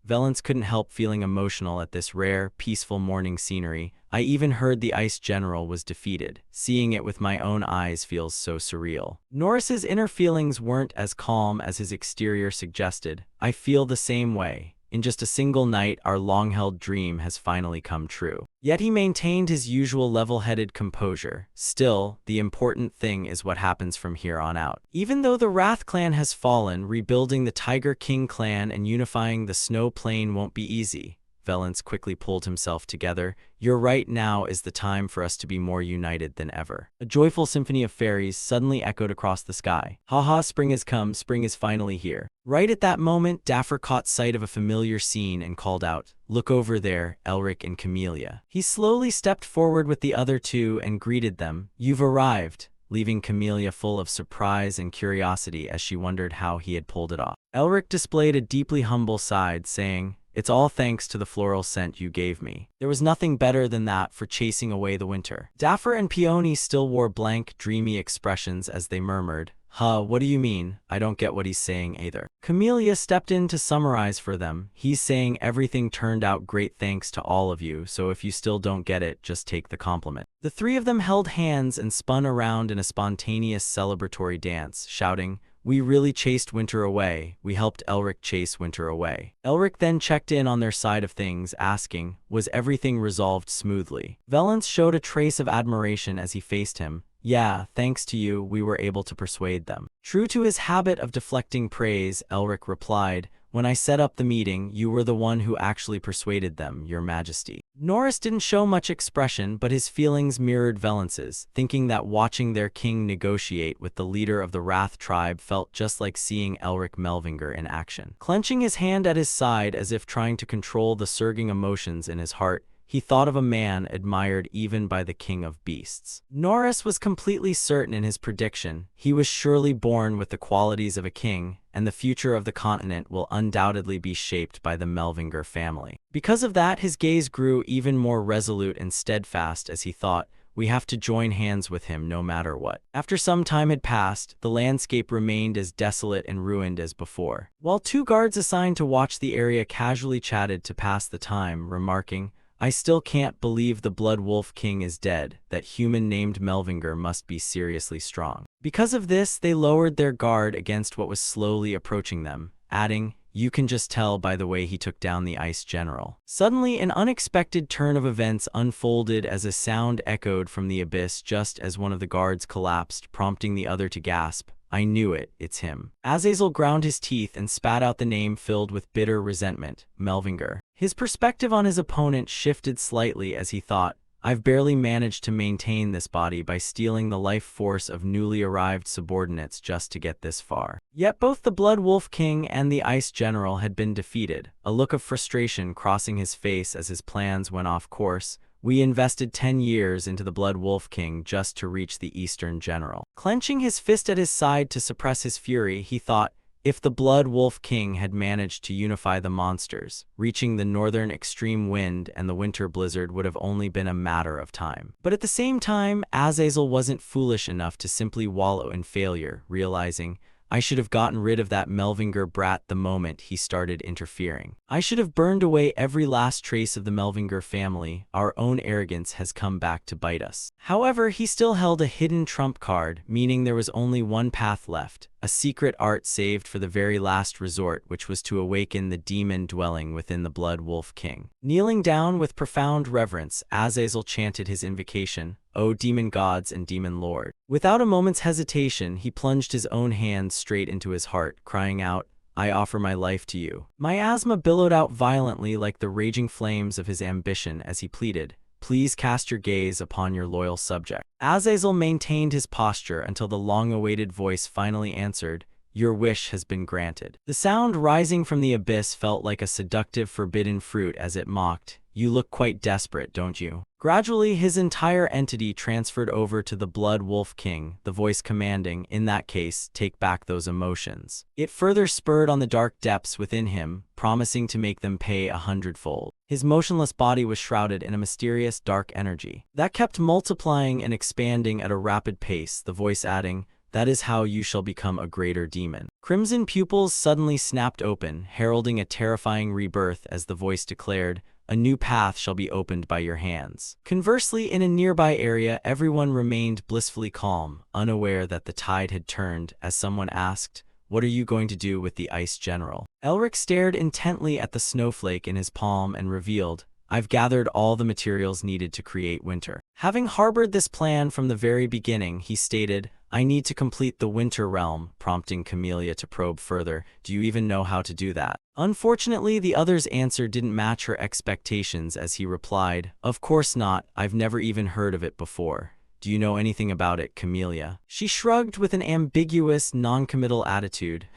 Valence couldn't help feeling emotional at this rare, peaceful morning scenery. "I even heard the Ice General was defeated. Seeing it with my own eyes feels so surreal." Norris's inner feelings weren't as calm as his exterior suggested. "I feel the same way. In just a single night, our long-held dream has finally come true." Yet he maintained his usual level-headed composure. "Still, the important thing is what happens from here on out. Even though the Wrath clan has fallen, rebuilding the Tiger King clan and unifying the Snow Plain won't be easy." Valence quickly pulled himself together. "You're right, now is the time for us to be more united than ever." A joyful symphony of fairies suddenly echoed across the sky. "Haha, spring has come, spring is finally here." Right at that moment, Dapper caught sight of a familiar scene and called out, "Look over there, Elric and Camellia." He slowly stepped forward with the other two and greeted them. "You've arrived," leaving Camellia full of surprise and curiosity as she wondered how he had pulled it off. Elric displayed a deeply humble side, saying, "It's all thanks to the floral scent you gave me. There was nothing better than that for chasing away the winter." Dapper and Peony still wore blank, dreamy expressions as they murmured, "Huh, what do you mean? I don't get what he's saying either." Camellia stepped in to summarize for them. "He's saying everything turned out great thanks to all of you, so if you still don't get it, just take the compliment." The three of them held hands and spun around in a spontaneous celebratory dance, shouting, "We really chased winter away. We helped Elric chase winter away." Elric then checked in on their side of things, asking, "Was everything resolved smoothly?" Valence showed a trace of admiration as he faced him. "Yeah, thanks to you, we were able to persuade them." True to his habit of deflecting praise, Elric replied, "When I set up the meeting, you were the one who actually persuaded them, Your Majesty." Norris didn't show much expression, but his feelings mirrored Valence's, thinking that watching their king negotiate with the leader of the Wrath tribe felt just like seeing Elric Melvinger in action. Clenching his hand at his side as if trying to control the surging emotions in his heart, he thought of a man admired even by the king of beasts. Norris was completely certain in his prediction. He was surely born with the qualities of a king, and the future of the continent will undoubtedly be shaped by the Melvinger family. Because of that, his gaze grew even more resolute and steadfast as he thought, "We have to join hands with him no matter what." After some time had passed, the landscape remained as desolate and ruined as before. While two guards assigned to watch the area casually chatted to pass the time, remarking, "I still can't believe the Blood Wolf King is dead. That human named Melvinger must be seriously strong." Because of this, they lowered their guard against what was slowly approaching them, adding, "You can just tell by the way he took down the Ice General." Suddenly, an unexpected turn of events unfolded as a sound echoed from the abyss just as one of the guards collapsed, prompting the other to gasp, "I knew it, it's him." Azazel ground his teeth and spat out the name filled with bitter resentment, Melvinger. His perspective on his opponent shifted slightly as he thought, "I've barely managed to maintain this body by stealing the life force of newly arrived subordinates just to get this far." Yet both the Blood Wolf King and the Ice General had been defeated, a look of frustration crossing his face as his plans went off course. We invested 10 years into the Blood Wolf King just to reach the Eastern General. Clenching his fist at his side to suppress his fury, he thought, if the Blood Wolf King had managed to unify the monsters, reaching the northern extreme wind and the winter blizzard would have only been a matter of time. But at the same time, Azazel wasn't foolish enough to simply wallow in failure, realizing, I should have gotten rid of that Melvinger brat the moment he started interfering. I should have burned away every last trace of the Melvinger family. Our own arrogance has come back to bite us. However, he still held a hidden trump card, meaning there was only one path left, a secret art saved for the very last resort, which was to awaken the demon dwelling within the Blood Wolf King. Kneeling down with profound reverence, Azazel chanted his invocation, O demon gods and demon lord. Without a moment's hesitation, he plunged his own hands straight into his heart, crying out, I offer my life to you. Miasma billowed out violently like the raging flames of his ambition as he pleaded, Please cast your gaze upon your loyal subject. Azazel maintained his posture until the long-awaited voice finally answered, Your wish has been granted. The sound rising from the abyss felt like a seductive forbidden fruit as it mocked, You look quite desperate, don't you? Gradually, his entire entity transferred over to the Blood Wolf King, the voice commanding, in that case, take back those emotions. It further spurred on the dark depths within him, promising to make them pay 100-fold. His motionless body was shrouded in a mysterious dark energy that kept multiplying and expanding at a rapid pace, the voice adding, That is how you shall become a greater demon. Crimson pupils suddenly snapped open, heralding a terrifying rebirth as the voice declared, A new path shall be opened by your hands. Conversely, in a nearby area, everyone remained blissfully calm, unaware that the tide had turned, as someone asked, What are you going to do with the Ice General? Elric stared intently at the snowflake in his palm and revealed, I've gathered all the materials needed to create winter. Having harbored this plan from the very beginning, he stated, I need to complete the Winter Realm, prompting Camellia to probe further. Do you even know how to do that? Unfortunately, the other's answer didn't match her expectations as he replied, Of course not, I've never even heard of it before. Do you know anything about it, Camellia? She shrugged with an ambiguous, non-committal attitude.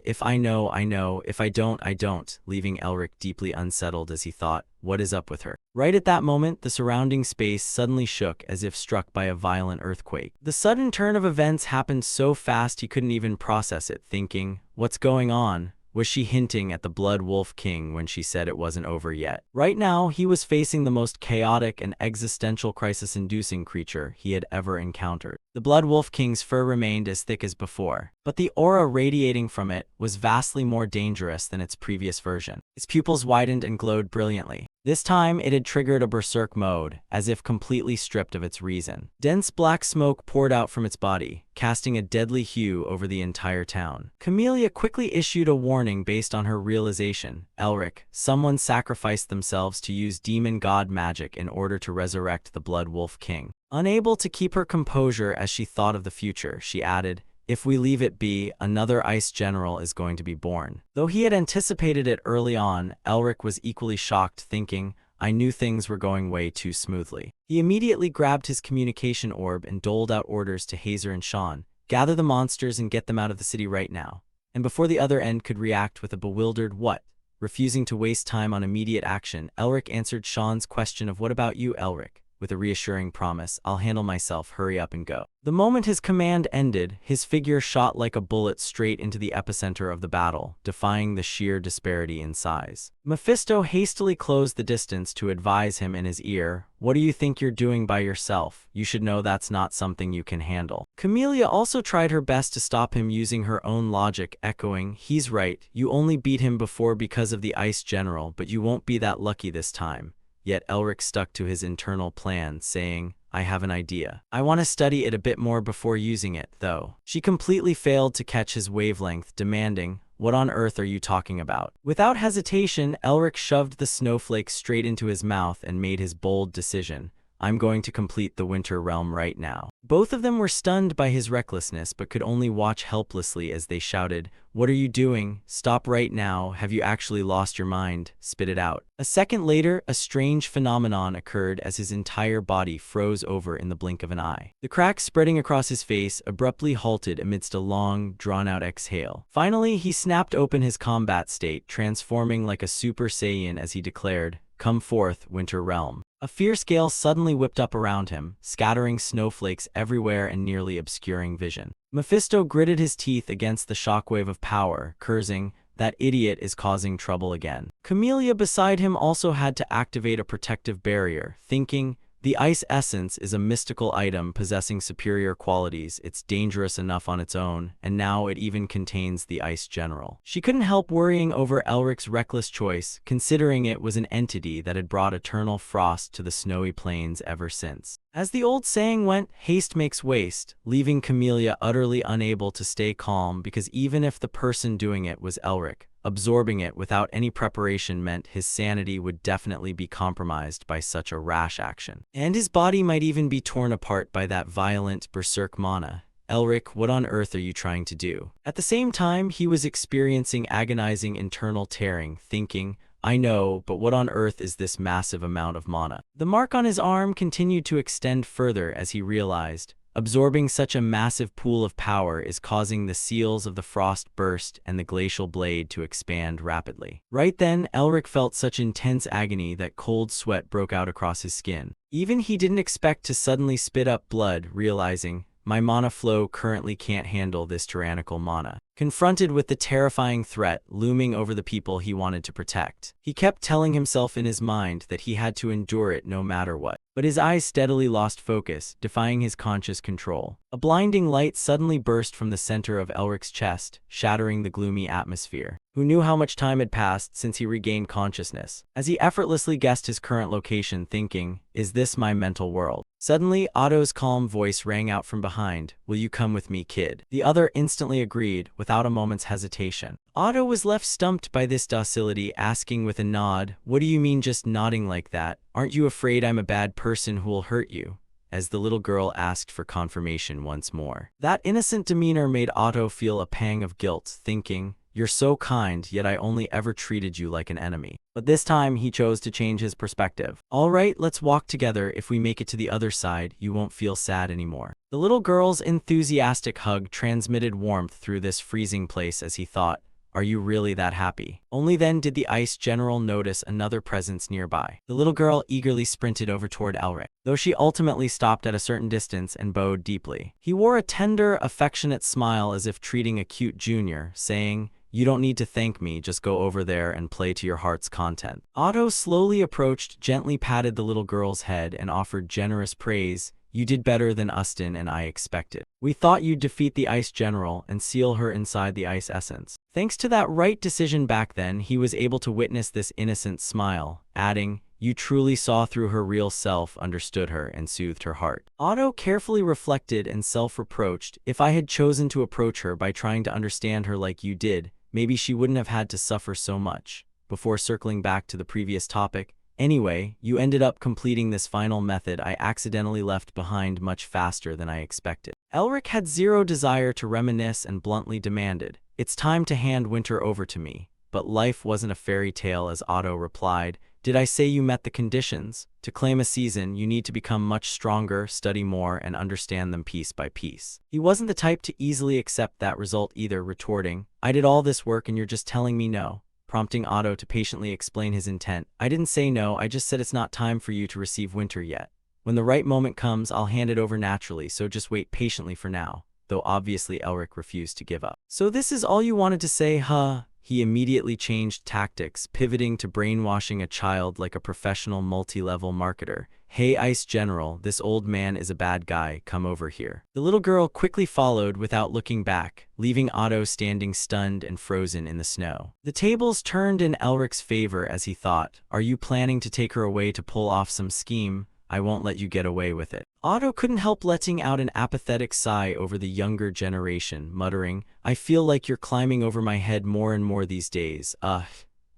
If I know, I know. If I don't, I don't, leaving Elric deeply unsettled as he thought, what is up with her? Right at that moment, the surrounding space suddenly shook as if struck by a violent earthquake. The sudden turn of events happened so fast he couldn't even process it, thinking, what's going on? Was she hinting at the Blood Wolf King when she said it wasn't over yet? Right now, he was facing the most chaotic and existential crisis-inducing creature he had ever encountered. The Blood Wolf King's fur remained as thick as before, but the aura radiating from it was vastly more dangerous than its previous version. Its pupils widened and glowed brilliantly. This time, it had triggered a berserk mode, as if completely stripped of its reason. Dense black smoke poured out from its body, casting a deadly hue over the entire town. Camellia quickly issued a warning based on her realization. Elric, someone sacrificed themselves to use demon god magic in order to resurrect the Blood Wolf King. Unable to keep her composure as she thought of the future, she added, If we leave it be, another Ice General is going to be born. Though he had anticipated it early on, Elric was equally shocked, thinking, I knew things were going way too smoothly. He immediately grabbed his communication orb and doled out orders to Hazer and Sean, gather the monsters and get them out of the city right now. And before the other end could react with a bewildered what? Refusing to waste time on immediate action, Elric answered Sean's question of what about you, Elric? With a reassuring promise, I'll handle myself, hurry up and go. The moment his command ended, his figure shot like a bullet straight into the epicenter of the battle, defying the sheer disparity in size. Mephisto hastily closed the distance to advise him in his ear, What do you think you're doing by yourself? You should know that's not something you can handle. Camellia also tried her best to stop him using her own logic, echoing, He's right, you only beat him before because of the Ice General, but you won't be that lucky this time. Yet Elric stuck to his internal plan, saying, I have an idea. I want to study it a bit more before using it, though. She completely failed to catch his wavelength, demanding, What on earth are you talking about? Without hesitation, Elric shoved the snowflake straight into his mouth and made his bold decision. I'm going to complete the Winter Realm right now. Both of them were stunned by his recklessness but could only watch helplessly as they shouted, What are you doing? Stop right now. Have you actually lost your mind? Spit it out. A second later, a strange phenomenon occurred as his entire body froze over in the blink of an eye. The crack spreading across his face abruptly halted amidst a long, drawn-out exhale. Finally, he snapped open his combat state, transforming like a Super Saiyan as he declared, Come forth, Winter Realm. A fierce gale suddenly whipped up around him, scattering snowflakes everywhere and nearly obscuring vision. Mephisto gritted his teeth against the shockwave of power, cursing, "That idiot is causing trouble again." Camellia beside him also had to activate a protective barrier, thinking, "The ice essence is a mystical item possessing superior qualities. It's dangerous enough on its own, and now it even contains the ice general." She couldn't help worrying over Elric's reckless choice, considering it was an entity that had brought eternal frost to the snowy plains ever since. As the old saying went, haste makes waste, leaving Camellia utterly unable to stay calm because even if the person doing it was Elric, absorbing it without any preparation meant his sanity would definitely be compromised by such a rash action. And his body might even be torn apart by that violent berserk mana. Elric, what on earth are you trying to do? At the same time, he was experiencing agonizing internal tearing, thinking, I know, but what on earth is this massive amount of mana? The mark on his arm continued to extend further as he realized, absorbing such a massive pool of power is causing the seals of the frost burst and the glacial blade to expand rapidly. Right then, Elric felt such intense agony that cold sweat broke out across his skin. Even he didn't expect to suddenly spit up blood, realizing, my mana flow currently can't handle this tyrannical mana. Confronted with the terrifying threat looming over the people he wanted to protect, he kept telling himself in his mind that he had to endure it no matter what. But his eyes steadily lost focus, defying his conscious control. A blinding light suddenly burst from the center of Elric's chest, shattering the gloomy atmosphere. Who knew how much time had passed since he regained consciousness? As he effortlessly guessed his current location, thinking, is this my mental world? Suddenly, Otto's calm voice rang out from behind, will you come with me, kid? The other instantly agreed, without a moment's hesitation. Otto was left stumped by this docility, asking with a nod, what do you mean just nodding like that? Aren't you afraid I'm a bad person who will hurt you? As the little girl asked for confirmation once more. That innocent demeanor made Otto feel a pang of guilt, thinking, you're so kind, yet I only ever treated you like an enemy. But this time, he chose to change his perspective. All right, let's walk together. If we make it to the other side, you won't feel sad anymore. The little girl's enthusiastic hug transmitted warmth through this freezing place as he thought, are you really that happy? Only then did the ice general notice another presence nearby. The little girl eagerly sprinted over toward Elric, though she ultimately stopped at a certain distance and bowed deeply. He wore a tender, affectionate smile as if treating a cute junior, saying, you don't need to thank me, just go over there and play to your heart's content. Otto slowly approached, gently patted the little girl's head and offered generous praise. You did better than Ustin and I expected. We thought you'd defeat the Ice General and seal her inside the Ice Essence. Thanks to that right decision back then, he was able to witness this innocent smile, adding, you truly saw through her real self, understood her, and soothed her heart. Otto carefully reflected and self-reproached, if I had chosen to approach her by trying to understand her like you did, maybe she wouldn't have had to suffer so much. Before circling back to the previous topic, anyway, you ended up completing this final method I accidentally left behind much faster than I expected. Elric had zero desire to reminisce and bluntly demanded, it's time to hand winter over to me. But life wasn't a fairy tale, as Otto replied, did I say you met the conditions? To claim a season, you need to become much stronger, study more, and understand them piece by piece. He wasn't the type to easily accept that result either, retorting, I did all this work and you're just telling me no. Prompting Otto to patiently explain his intent. I didn't say no, I just said it's not time for you to receive winter yet. When the right moment comes, I'll hand it over naturally, so just wait patiently for now. Though obviously Elric refused to give up. So this is all you wanted to say, huh? He immediately changed tactics, pivoting to brainwashing a child like a professional multi-level marketer. Hey Ice General, this old man is a bad guy, come over here. The little girl quickly followed without looking back, leaving Otto standing stunned and frozen in the snow. The tables turned in Elric's favor as he thought, are you planning to take her away to pull off some scheme? I won't let you get away with it. Otto couldn't help letting out an apathetic sigh over the younger generation, muttering, I feel like you're climbing over my head more and more these days. Ugh,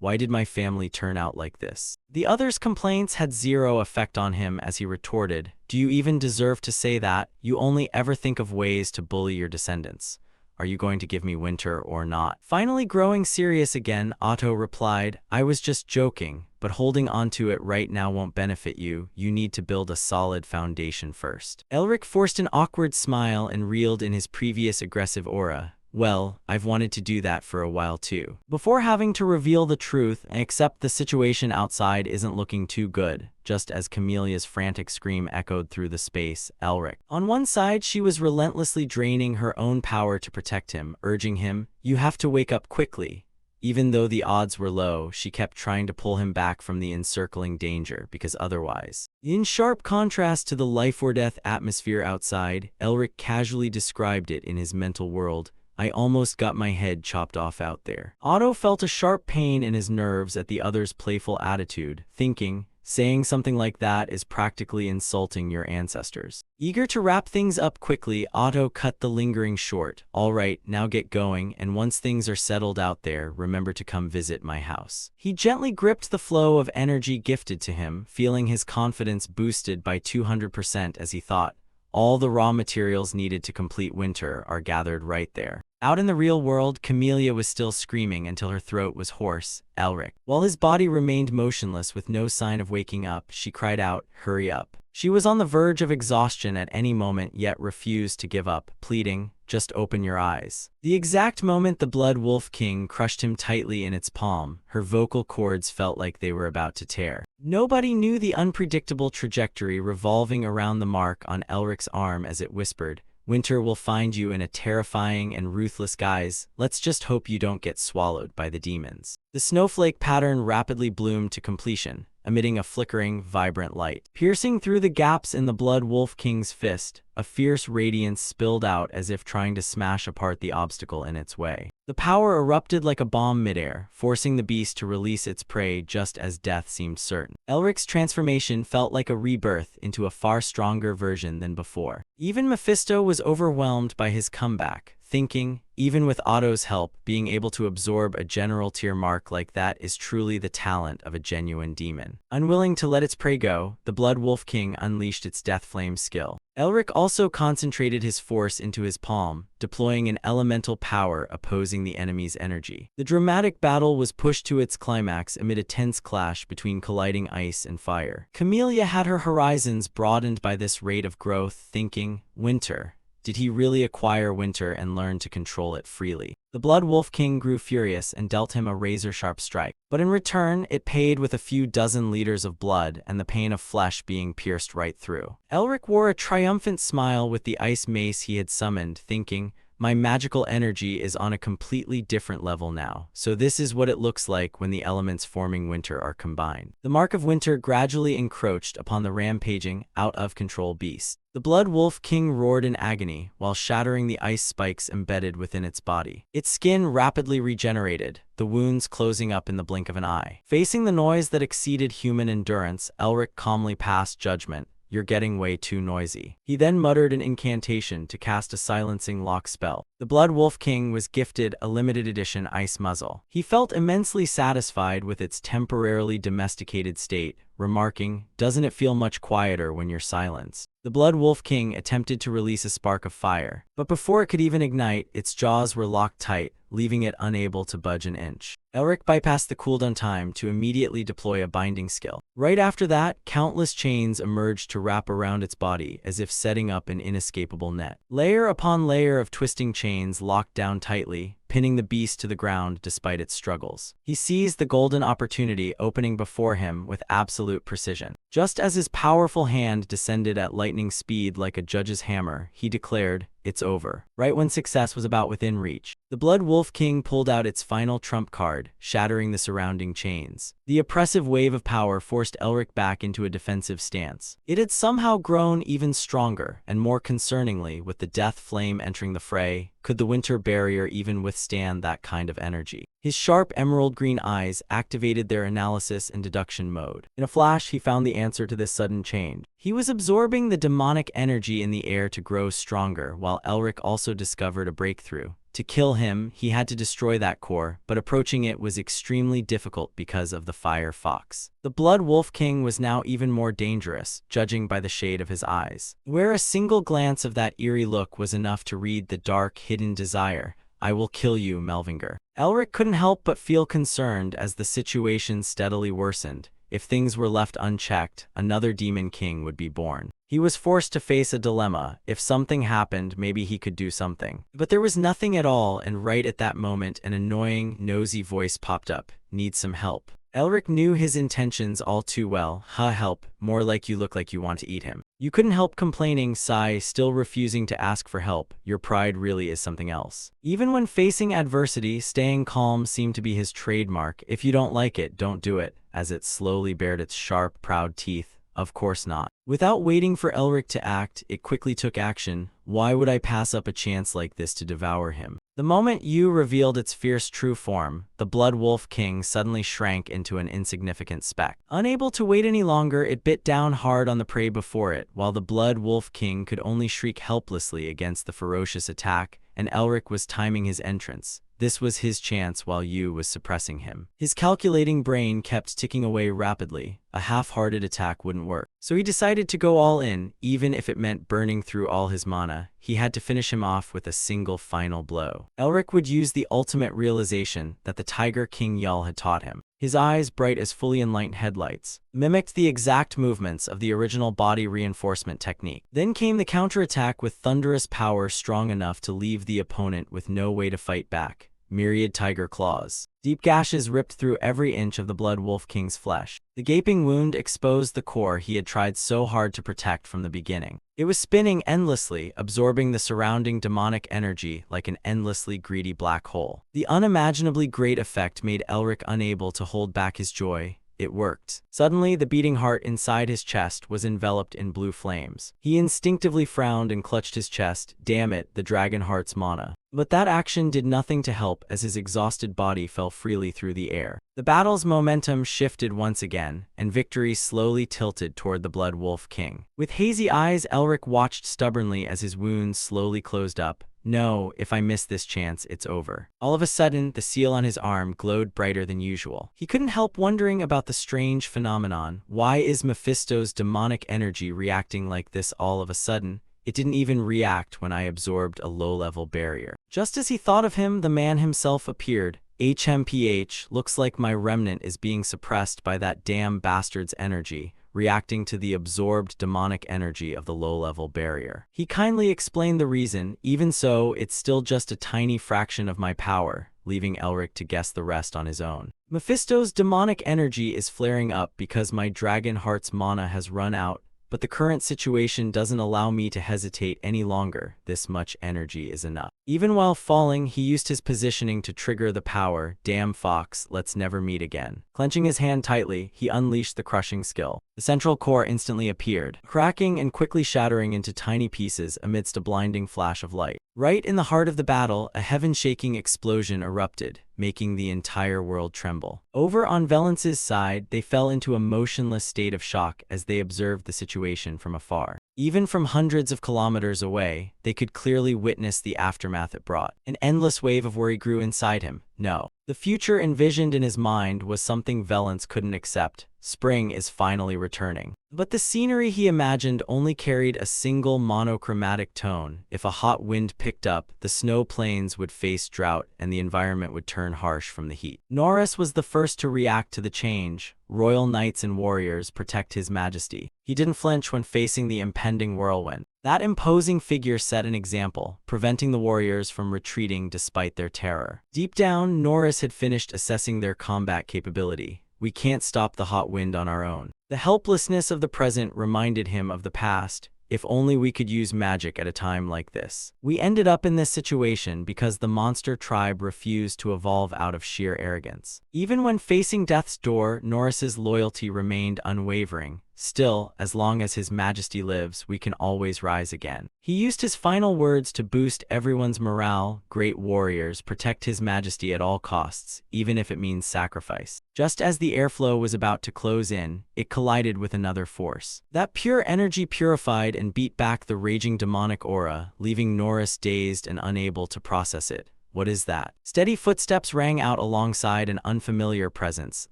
why did my family turn out like this? The other's complaints had zero effect on him as he retorted, do you even deserve to say that? You only ever think of ways to bully your descendants. Are you going to give me winter or not? Finally growing serious again, Otto replied, I was just joking, but holding onto it right now won't benefit you. You need to build a solid foundation first. Elric forced an awkward smile and reeled in his previous aggressive aura. Well, I've wanted to do that for a while too. Before having to reveal the truth and accept the situation outside isn't looking too good, just as Camelia's frantic scream echoed through the space, Elric. On one side, she was relentlessly draining her own power to protect him, urging him, "You have to wake up quickly." Even though the odds were low, she kept trying to pull him back from the encircling danger, because otherwise. In sharp contrast to the life-or-death atmosphere outside, Elric casually described it in his mental world. "I almost got my head chopped off out there." Otto felt a sharp pain in his nerves at the other's playful attitude, thinking, saying something like that is practically insulting your ancestors. Eager to wrap things up quickly, Otto cut the lingering short. "All right, now get going, and once things are settled out there, remember to come visit my house." He gently gripped the flow of energy gifted to him, feeling his confidence boosted by 200% as he thought, all the raw materials needed to complete winter are gathered right there. Out in the real world, Camelia was still screaming until her throat was hoarse, "Elric." While his body remained motionless with no sign of waking up, she cried out, "Hurry up." She was on the verge of exhaustion at any moment yet refused to give up, pleading, "Just open your eyes." The exact moment the Blood Wolf King crushed him tightly in its palm, her vocal cords felt like they were about to tear. Nobody knew the unpredictable trajectory revolving around the mark on Elric's arm as it whispered, "Winter will find you in a terrifying and ruthless guise. Let's just hope you don't get swallowed by the demons." The snowflake pattern rapidly bloomed to completion, emitting a flickering, vibrant light. Piercing through the gaps in the Blood Wolf King's fist, a fierce radiance spilled out as if trying to smash apart the obstacle in its way. The power erupted like a bomb midair, forcing the beast to release its prey just as death seemed certain. Elric's transformation felt like a rebirth into a far stronger version than before. Even Mephisto was overwhelmed by his comeback, thinking, even with Otto's help, being able to absorb a general tier mark like that is truly the talent of a genuine demon. Unwilling to let its prey go, the Blood Wolf King unleashed its death flame skill. Elric also concentrated his force into his palm, deploying an elemental power opposing the enemy's energy. The dramatic battle was pushed to its climax amid a tense clash between colliding ice and fire. Camelia had her horizons broadened by this rate of growth, thinking, winter. Did he really acquire winter and learn to control it freely? The Blood Wolf King grew furious and dealt him a razor-sharp strike. But in return, it paid with a few dozen liters of blood and the pain of flesh being pierced right through. Elric wore a triumphant smile with the ice mace he had summoned, thinking, my magical energy is on a completely different level now, so this is what it looks like when the elements forming winter are combined. The mark of winter gradually encroached upon the rampaging, out-of-control beast. The Blood Wolf King roared in agony while shattering the ice spikes embedded within its body. Its skin rapidly regenerated, the wounds closing up in the blink of an eye. Facing the noise that exceeded human endurance, Elric calmly passed judgment. You're getting way too noisy. He then muttered an incantation to cast a silencing lock spell. The Blood Wolf King was gifted a limited edition ice muzzle. He felt immensely satisfied with its temporarily domesticated state, remarking, doesn't it feel much quieter when you're silenced? The Blood Wolf King attempted to release a spark of fire, but before it could even ignite, its jaws were locked tight, leaving it unable to budge an inch. Elric bypassed the cooldown time to immediately deploy a binding skill. Right after that, countless chains emerged to wrap around its body as if setting up an inescapable net. Layer upon layer of twisting chains locked down tightly, pinning the beast to the ground despite its struggles. He seized the golden opportunity opening before him with absolute precision. Just as his powerful hand descended at lightning speed like a judge's hammer, he declared, it's over. Right when success was about within reach, the Blood Wolf King pulled out its final trump card, shattering the surrounding chains. The oppressive wave of power forced Elric back into a defensive stance. It had somehow grown even stronger, and more concerningly, with the death flame entering the fray, could the winter barrier even withstand that kind of energy? His sharp emerald green eyes activated their analysis and deduction mode. In a flash, he found the answer to this sudden change. He was absorbing the demonic energy in the air to grow stronger, while Elric also discovered a breakthrough. To kill him, he had to destroy that core, but approaching it was extremely difficult because of the fire fox. The Blood Wolf King was now even more dangerous, judging by the shade of his eyes, where a single glance of that eerie look was enough to read the dark, hidden desire. I will kill you, Melvinger. Elric couldn't help but feel concerned as the situation steadily worsened. If things were left unchecked, another Demon King would be born. He was forced to face a dilemma. If something happened, maybe he could do something. But there was nothing at all, and right at that moment, an annoying, nosy voice popped up. Need some help. Elric knew his intentions all too well. Help, more like you look like you want to eat him. You couldn't help complaining, sigh, still refusing to ask for help. Your pride really is something else. Even when facing adversity, staying calm seemed to be his trademark. If you don't like it, don't do it, as it slowly bared its sharp, proud teeth. Of course not. Without waiting for Elric to act, it quickly took action. Why would I pass up a chance like this to devour him? The moment Yu revealed its fierce true form, the Blood Wolf King suddenly shrank into an insignificant speck. Unable to wait any longer, it bit down hard on the prey before it, while the Blood Wolf King could only shriek helplessly against the ferocious attack, and Elric was timing his entrance. This was his chance while Yu was suppressing him. His calculating brain kept ticking away rapidly. A half-hearted attack wouldn't work. So he decided to go all in, even if it meant burning through all his mana. He had to finish him off with a single final blow. Elric would use the ultimate realization that the Tiger King Yell had taught him. His eyes, bright as fully enlightened headlights, mimicked the exact movements of the original body reinforcement technique. Then came the counterattack with thunderous power strong enough to leave the opponent with no way to fight back. Myriad tiger claws. Deep gashes ripped through every inch of the Blood Wolf King's flesh. The gaping wound exposed the core he had tried so hard to protect from the beginning. It was spinning endlessly, absorbing the surrounding demonic energy like an endlessly greedy black hole. The unimaginably great effect made Elric unable to hold back his joy. It worked. Suddenly, the beating heart inside his chest was enveloped in blue flames. He instinctively frowned and clutched his chest. Damn it, the dragon heart's mana. But that action did nothing to help as his exhausted body fell freely through the air. The battle's momentum shifted once again, and victory slowly tilted toward the Blood Wolf King. With hazy eyes, Elric watched stubbornly as his wounds slowly closed up. No, if I miss this chance, it's over. All of a sudden, the seal on his arm glowed brighter than usual. He couldn't help wondering about the strange phenomenon. Why is Mephisto's demonic energy reacting like this all of a sudden? It didn't even react when I absorbed a low-level barrier. Just as he thought of him, the man himself appeared. HMPH, looks like my remnant is being suppressed by that damn bastard's energy, reacting to the absorbed demonic energy of the low-level barrier. He kindly explained the reason. Even so, it's still just a tiny fraction of my power, leaving Elric to guess the rest on his own. Mephisto's demonic energy is flaring up because my dragon heart's mana has run out, but the current situation doesn't allow me to hesitate any longer. This much energy is enough. Even while falling, he used his positioning to trigger the power. Damn fox, let's never meet again. Clenching his hand tightly, he unleashed the crushing skill. The central core instantly appeared, cracking and quickly shattering into tiny pieces amidst a blinding flash of light. Right in the heart of the battle, a heaven-shaking explosion erupted, making the entire world tremble. Over on Valence's side, they fell into a motionless state of shock as they observed the situation from afar. Even from hundreds of kilometers away, they could clearly witness the aftermath it brought. An endless wave of worry grew inside him. No. The future envisioned in his mind was something Valence couldn't accept. Spring is finally returning. But the scenery he imagined only carried a single monochromatic tone. If a hot wind picked up, the snow plains would face drought and the environment would turn harsh from the heat. Norris was the first to react to the change. Royal knights and warriors protect his majesty. He didn't flinch when facing the impending whirlwind. That imposing figure set an example, preventing the warriors from retreating despite their terror. Deep down, Norris had finished assessing their combat capability. We can't stop the hot wind on our own. The helplessness of the present reminded him of the past. If only we could use magic at a time like this. We ended up in this situation because the monster tribe refused to evolve out of sheer arrogance. Even when facing death's door, Norris's loyalty remained unwavering. Still, as long as His Majesty lives, we can always rise again. He used his final words to boost everyone's morale. Great warriors protect His Majesty at all costs, even if it means sacrifice. Just as the airflow was about to close in, it collided with another force. That pure energy purified and beat back the raging demonic aura, leaving Norris dazed and unable to process it. What is that? Steady footsteps rang out alongside an unfamiliar presence,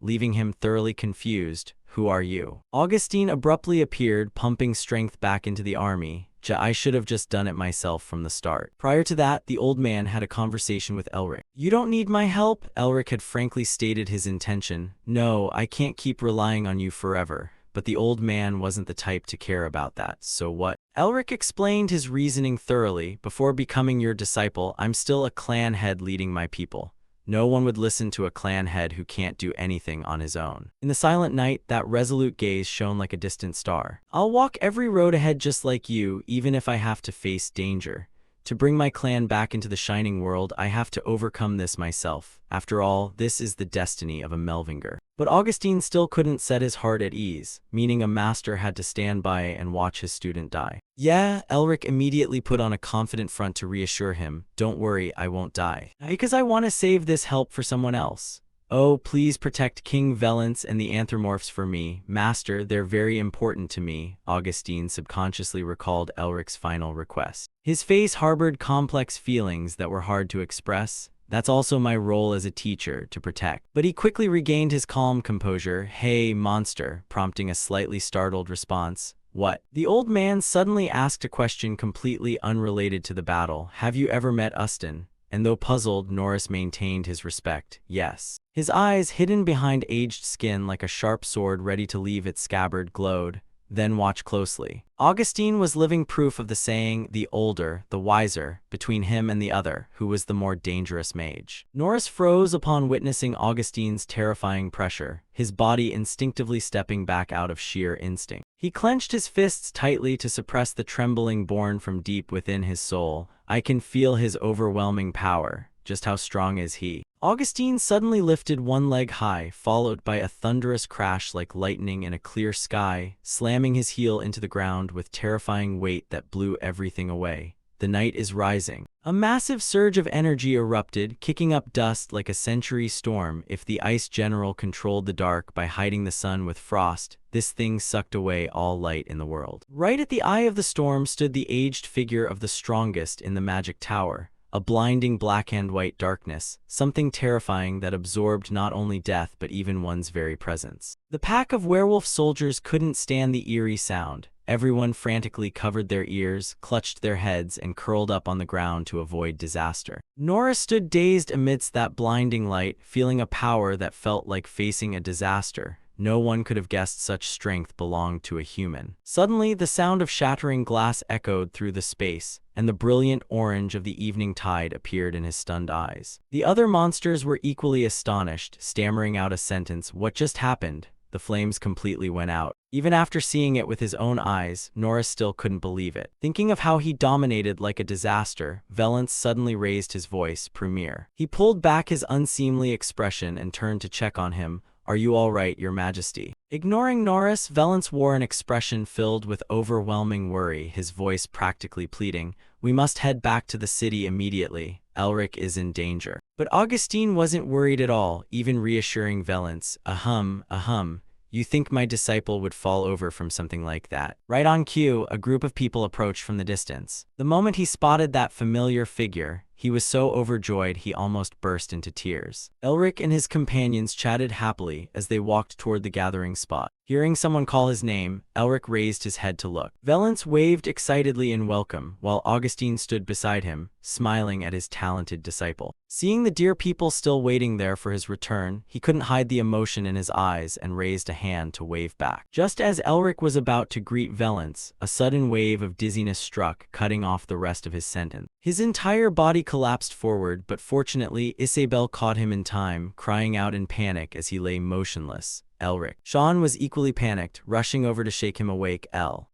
leaving him thoroughly confused. Who are you? Augustine abruptly appeared, pumping strength back into the army. I should have just done it myself from the start. Prior to that, the old man had a conversation with Elric. You don't need my help? Elric had frankly stated his intention. No, I can't keep relying on you forever. But the old man wasn't the type to care about that, so what? Elric explained his reasoning thoroughly. Before becoming your disciple, I'm still a clan head leading my people. No one would listen to a clan head who can't do anything on his own. In the silent night, that resolute gaze shone like a distant star. I'll walk every road ahead just like you, even if I have to face danger. To bring my clan back into the shining world, I have to overcome this myself. After all, this is the destiny of a Melvinger. But Augustine still couldn't set his heart at ease, meaning a master had to stand by and watch his student die. Yeah, Elric immediately put on a confident front to reassure him. Don't worry, I won't die. Because I want to save this help for someone else. Oh, please protect King Valence and the Anthropomorphs for me. Master, they're very important to me. Augustine subconsciously recalled Elric's final request. His face harbored complex feelings that were hard to express. That's also my role as a teacher, to protect. But he quickly regained his calm composure. Hey, monster, prompting a slightly startled response. What? The old man suddenly asked a question completely unrelated to the battle. Have you ever met Ustin? And though puzzled, Norris maintained his respect. Yes. His eyes, hidden behind aged skin like a sharp sword ready to leave its scabbard, glowed. Then watch closely. Augustine was living proof of the saying, the older, the wiser, between him and the other, who was the more dangerous mage. Norris froze upon witnessing Augustine's terrifying pressure, his body instinctively stepping back out of sheer instinct. He clenched his fists tightly to suppress the trembling born from deep within his soul. I can feel his overwhelming power. Just how strong is he? Augustine suddenly lifted one leg high, followed by a thunderous crash like lightning in a clear sky, slamming his heel into the ground with terrifying weight that blew everything away. The night is rising. A massive surge of energy erupted, kicking up dust like a century storm. If the ice general controlled the dark by hiding the sun with frost, this thing sucked away all light in the world. Right at the eye of the storm stood the aged figure of the strongest in the magic tower. A blinding black and white darkness, something terrifying that absorbed not only death but even one's very presence. The pack of werewolf soldiers couldn't stand the eerie sound. Everyone frantically covered their ears, clutched their heads, and curled up on the ground to avoid disaster. Nora stood dazed amidst that blinding light, feeling a power that felt like facing a disaster. No one could have guessed such strength belonged to a human. Suddenly, the sound of shattering glass echoed through the space, and the brilliant orange of the evening tide appeared in his stunned eyes. The other monsters were equally astonished, stammering out a sentence. What just happened? The flames completely went out. Even after seeing it with his own eyes, Norris still couldn't believe it. Thinking of how he dominated like a disaster, Valence suddenly raised his voice. Premier. He pulled back his unseemly expression and turned to check on him. Are you all right, Your Majesty? Ignoring Norris, Valence wore an expression filled with overwhelming worry, his voice practically pleading. We must head back to the city immediately. Elric is in danger. But Augustine wasn't worried at all, even reassuring Valence. Ahem. You think my disciple would fall over from something like that? Right on cue, a group of people approached from the distance. The moment he spotted that familiar figure, he was so overjoyed he almost burst into tears. Elric and his companions chatted happily as they walked toward the gathering spot. Hearing someone call his name, Elric raised his head to look. Valence waved excitedly in welcome, while Augustine stood beside him, smiling at his talented disciple. Seeing the dear people still waiting there for his return, he couldn't hide the emotion in his eyes and raised a hand to wave back. Just as Elric was about to greet Valence, a sudden wave of dizziness struck, cutting off the rest of his sentence. His entire body collapsed forward, but fortunately, Isabel caught him in time, crying out in panic as he lay motionless. Elric. Sean was equally panicked, rushing over to shake him awake.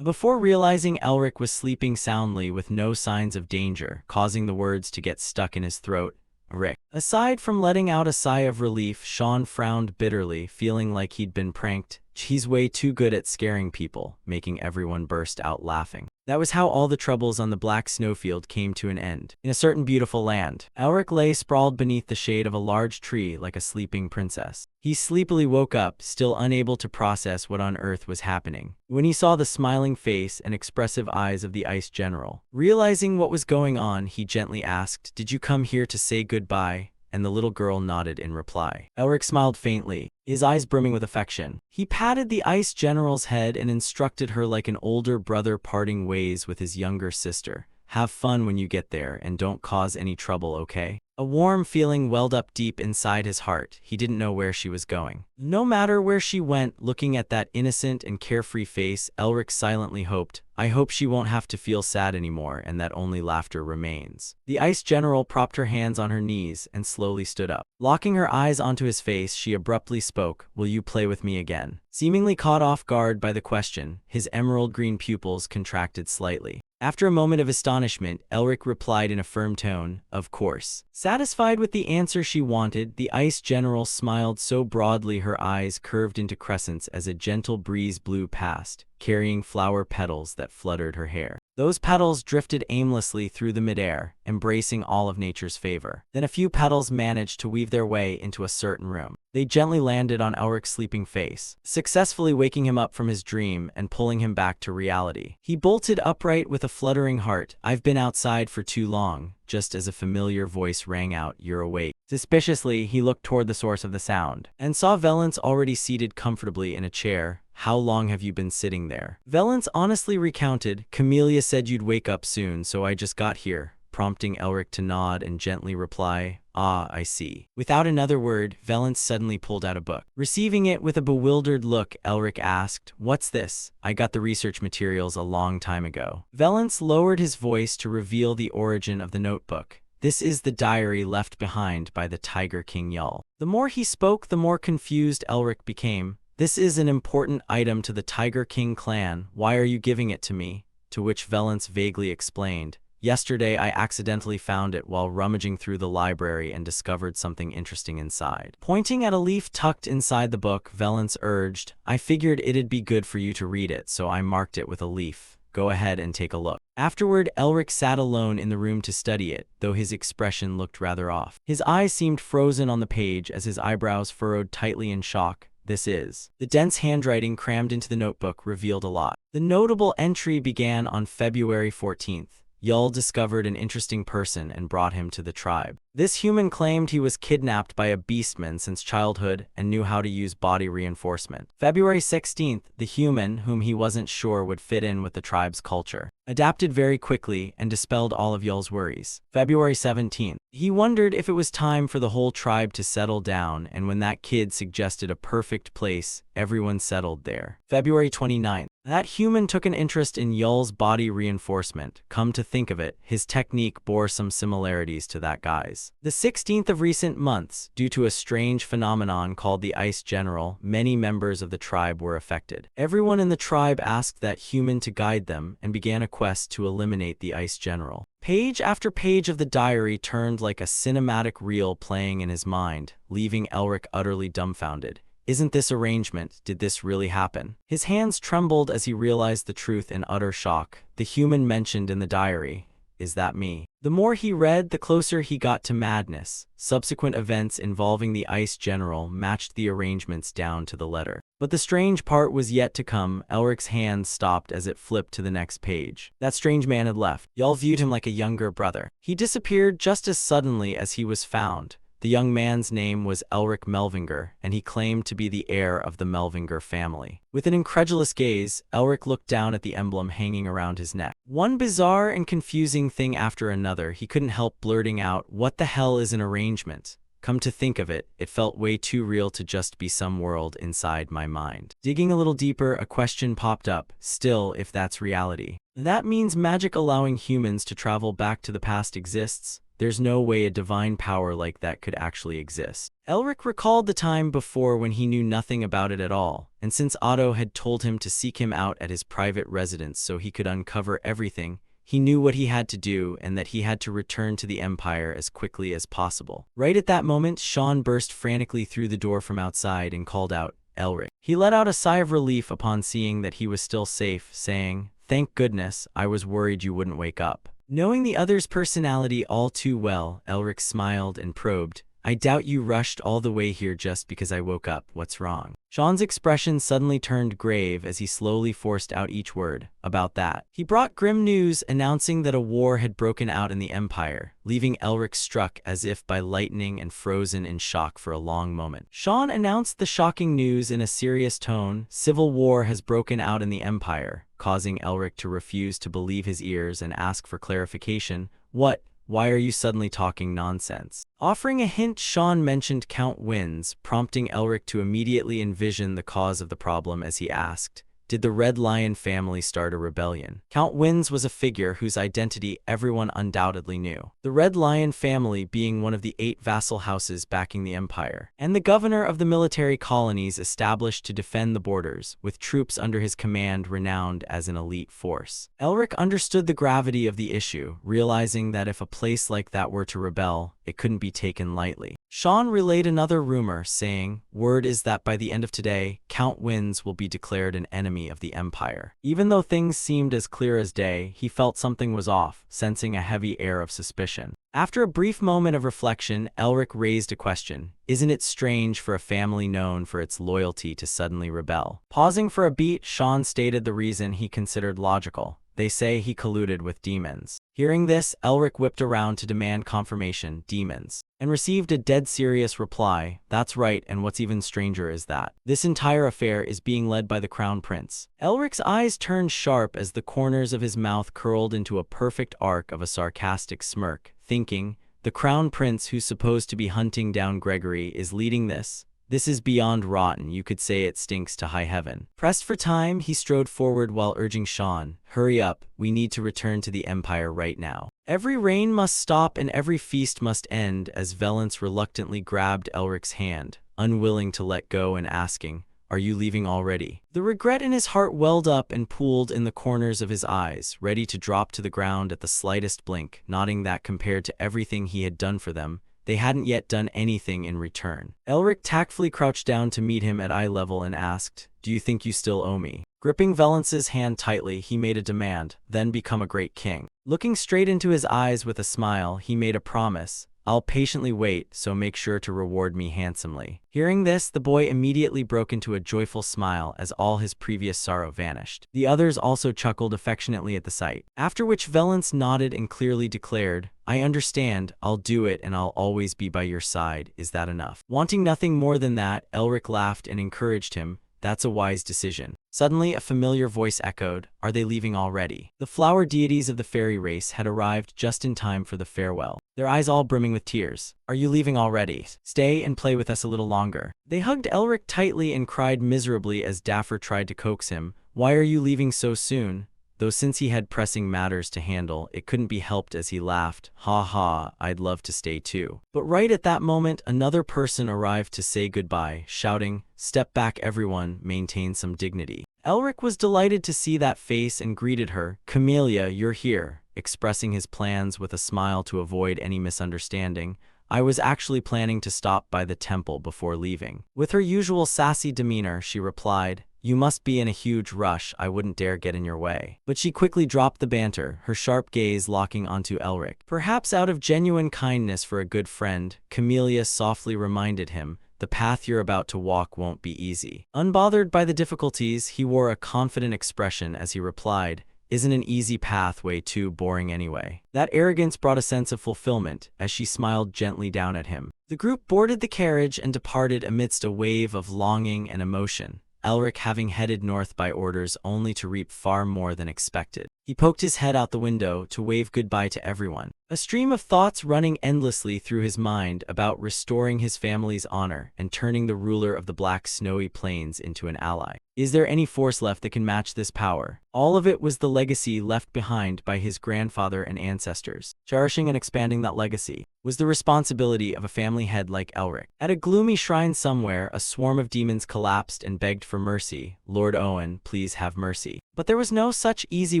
Before realizing Elric was sleeping soundly with no signs of danger, causing the words to get stuck in his throat. Rick. Aside from letting out a sigh of relief, Sean frowned bitterly, feeling like he'd been pranked. He's way too good at scaring people, making everyone burst out laughing. That was how all the troubles on the black snowfield came to an end. In a certain beautiful land, Elric lay sprawled beneath the shade of a large tree like a sleeping princess. He sleepily woke up, still unable to process what on earth was happening, when he saw the smiling face and expressive eyes of the Ice General. Realizing what was going on, he gently asked, "Did you come here to say goodbye?" and the little girl nodded in reply. Elric smiled faintly, his eyes brimming with affection. He patted the ice general's head and instructed her like an older brother parting ways with his younger sister. Have fun when you get there and don't cause any trouble, okay? A warm feeling welled up deep inside his heart. He didn't know where she was going. No matter where she went, looking at that innocent and carefree face, Elric silently hoped, I hope she won't have to feel sad anymore and that only laughter remains. The ice general propped her hands on her knees and slowly stood up. Locking her eyes onto his face, she abruptly spoke, will you play with me again? Seemingly caught off guard by the question, his emerald green pupils contracted slightly. After a moment of astonishment, Elric replied in a firm tone, of course. Satisfied with the answer she wanted, the ice general smiled so broadly her eyes curved into crescents as a gentle breeze blew past, carrying flower petals that fluttered her hair. Those petals drifted aimlessly through the midair, embracing all of nature's favor. Then a few petals managed to weave their way into a certain room. They gently landed on Elric's sleeping face, successfully waking him up from his dream and pulling him back to reality. He bolted upright with a fluttering heart. I've been outside for too long, just as a familiar voice rang out, you're awake. Suspiciously, he looked toward the source of the sound, and saw Valence already seated comfortably in a chair. How long have you been sitting there? Valence honestly recounted, Camellia said you'd wake up soon, so I just got here, prompting Elric to nod and gently reply, ah, I see. Without another word, Valence suddenly pulled out a book. Receiving it with a bewildered look, Elric asked, what's this? I got the research materials a long time ago. Valence lowered his voice to reveal the origin of the notebook. This is the diary left behind by the Tiger King Yul. The more he spoke, the more confused Elric became. This is an important item to the Tiger King clan. Why are you giving it to me? To which Valence vaguely explained, yesterday I accidentally found it while rummaging through the library and discovered something interesting inside. Pointing at a leaf tucked inside the book, Valence urged, I figured it'd be good for you to read it, so I marked it with a leaf. Go ahead and take a look. Afterward, Elric sat alone in the room to study it, though his expression looked rather off. His eyes seemed frozen on the page as his eyebrows furrowed tightly in shock. This is. The dense handwriting crammed into the notebook revealed a lot. The notable entry began on February 14th. Yul discovered an interesting person and brought him to the tribe. This human claimed he was kidnapped by a beastman since childhood and knew how to use body reinforcement. February 16th, the human, whom he wasn't sure would fit in with the tribe's culture, adapted very quickly and dispelled all of Yul's worries. February 17th, he wondered if it was time for the whole tribe to settle down, and when that kid suggested a perfect place, everyone settled there. February 29th, that human took an interest in Yul's body reinforcement. Come to think of it, his technique bore some similarities to that guy's. The 16th of recent months, due to a strange phenomenon called the Ice General, many members of the tribe were affected. Everyone in the tribe asked that human to guide them and began a quest to eliminate the Ice General. Page after page of the diary turned like a cinematic reel playing in his mind, leaving Elric utterly dumbfounded. Isn't this arrangement? Did this really happen? His hands trembled as he realized the truth in utter shock. The human mentioned in the diary. Is that me? The more he read, the closer he got to madness. Subsequent events involving the Ice General matched the arrangements down to the letter. But the strange part was yet to come. Elric's hand stopped as it flipped to the next page. That strange man had left. Yul viewed him like a younger brother. He disappeared just as suddenly as he was found. The young man's name was Elric Melvinger, and he claimed to be the heir of the Melvinger family. With an incredulous gaze, Elric looked down at the emblem hanging around his neck. One bizarre and confusing thing after another, he couldn't help blurting out, what the hell is an arrangement? Come to think of it, it felt way too real to just be some world inside my mind. Digging a little deeper, a question popped up. Still, if that's reality, that means magic allowing humans to travel back to the past exists? There's no way a divine power like that could actually exist. Elric recalled the time before when he knew nothing about it at all, and since Otto had told him to seek him out at his private residence so he could uncover everything, he knew what he had to do and that he had to return to the Empire as quickly as possible. Right at that moment, Sean burst frantically through the door from outside and called out, Elric. He let out a sigh of relief upon seeing that he was still safe, saying, thank goodness, I was worried you wouldn't wake up. Knowing the other's personality all too well, Elric smiled and probed, I doubt you rushed all the way here just because I woke up. What's wrong? Sean's expression suddenly turned grave as he slowly forced out each word. About that. He brought grim news announcing that a war had broken out in the Empire, leaving Elric struck as if by lightning and frozen in shock for a long moment. Sean announced the shocking news in a serious tone. Civil war has broken out in the Empire, causing Elric to refuse to believe his ears and ask for clarification. What? Why are you suddenly talking nonsense? Offering a hint, Sean mentioned Count Winds, prompting Elric to immediately envision the cause of the problem as he asked, did the Red Lion family start a rebellion? Count Winds was a figure whose identity everyone undoubtedly knew. The Red Lion family being one of the 8 vassal houses backing the Empire, and the governor of the military colonies established to defend the borders, with troops under his command renowned as an elite force. Elric understood the gravity of the issue, realizing that if a place like that were to rebel, it couldn't be taken lightly. Sean relayed another rumor, saying, word is that by the end of today, Count Winds will be declared an enemy of the Empire. Even though things seemed as clear as day, he felt something was off, sensing a heavy air of suspicion. After a brief moment of reflection, Elric raised a question. Isn't it strange for a family known for its loyalty to suddenly rebel? Pausing for a beat, Sean stated the reason he considered logical. They say he colluded with demons. Hearing this, Elric whipped around to demand confirmation, demons, and received a dead serious reply. That's right, and what's even stranger is that this entire affair is being led by the Crown Prince. Elric's eyes turned sharp as the corners of his mouth curled into a perfect arc of a sarcastic smirk, thinking, the Crown Prince who's supposed to be hunting down Gregory is leading this? This is beyond rotten, you could say it stinks to high heaven. Pressed for time, he strode forward while urging Sean, hurry up, we need to return to the Empire right now. Every rain must stop and every feast must end, as Valence reluctantly grabbed Elric's hand, unwilling to let go and asking, are you leaving already? The regret in his heart welled up and pooled in the corners of his eyes, ready to drop to the ground at the slightest blink, nodding that compared to everything he had done for them, they hadn't yet done anything in return. Elric tactfully crouched down to meet him at eye level and asked, do you think you still owe me? Gripping Valence's hand tightly, he made a demand, then become a great king. Looking straight into his eyes with a smile, he made a promise. I'll patiently wait, so make sure to reward me handsomely. Hearing this, the boy immediately broke into a joyful smile as all his previous sorrow vanished. The others also chuckled affectionately at the sight, after which Valence nodded and clearly declared, I understand, I'll do it and I'll always be by your side, is that enough? Wanting nothing more than that, Elric laughed and encouraged him, that's a wise decision. Suddenly, a familiar voice echoed, are they leaving already? The flower deities of the fairy race had arrived just in time for the farewell, their eyes all brimming with tears. Are you leaving already? Stay and play with us a little longer. They hugged Elric tightly and cried miserably as Dapper tried to coax him, why are you leaving so soon? Though since he had pressing matters to handle, it couldn't be helped as he laughed, ha ha, I'd love to stay too. But right at that moment, another person arrived to say goodbye, shouting, step back everyone, maintain some dignity. Elric was delighted to see that face and greeted her, Camellia, you're here, expressing his plans with a smile to avoid any misunderstanding. I was actually planning to stop by the temple before leaving. With her usual sassy demeanor, she replied, you must be in a huge rush, I wouldn't dare get in your way. But she quickly dropped the banter, her sharp gaze locking onto Elric. Perhaps out of genuine kindness for a good friend, Camellia softly reminded him, the path you're about to walk won't be easy. Unbothered by the difficulties, he wore a confident expression as he replied, isn't an easy path way too boring anyway? That arrogance brought a sense of fulfillment as she smiled gently down at him. The group boarded the carriage and departed amidst a wave of longing and emotion, Elric having headed north by orders only to reap far more than expected. He poked his head out the window to wave goodbye to everyone, a stream of thoughts running endlessly through his mind about restoring his family's honor and turning the ruler of the Black Snowy Plains into an ally. Is there any force left that can match this power? All of it was the legacy left behind by his grandfather and ancestors. Cherishing and expanding that legacy was the responsibility of a family head like Elric. At a gloomy shrine somewhere, a swarm of demons collapsed and begged for mercy. Lord Owen, please have mercy. But there was no such easy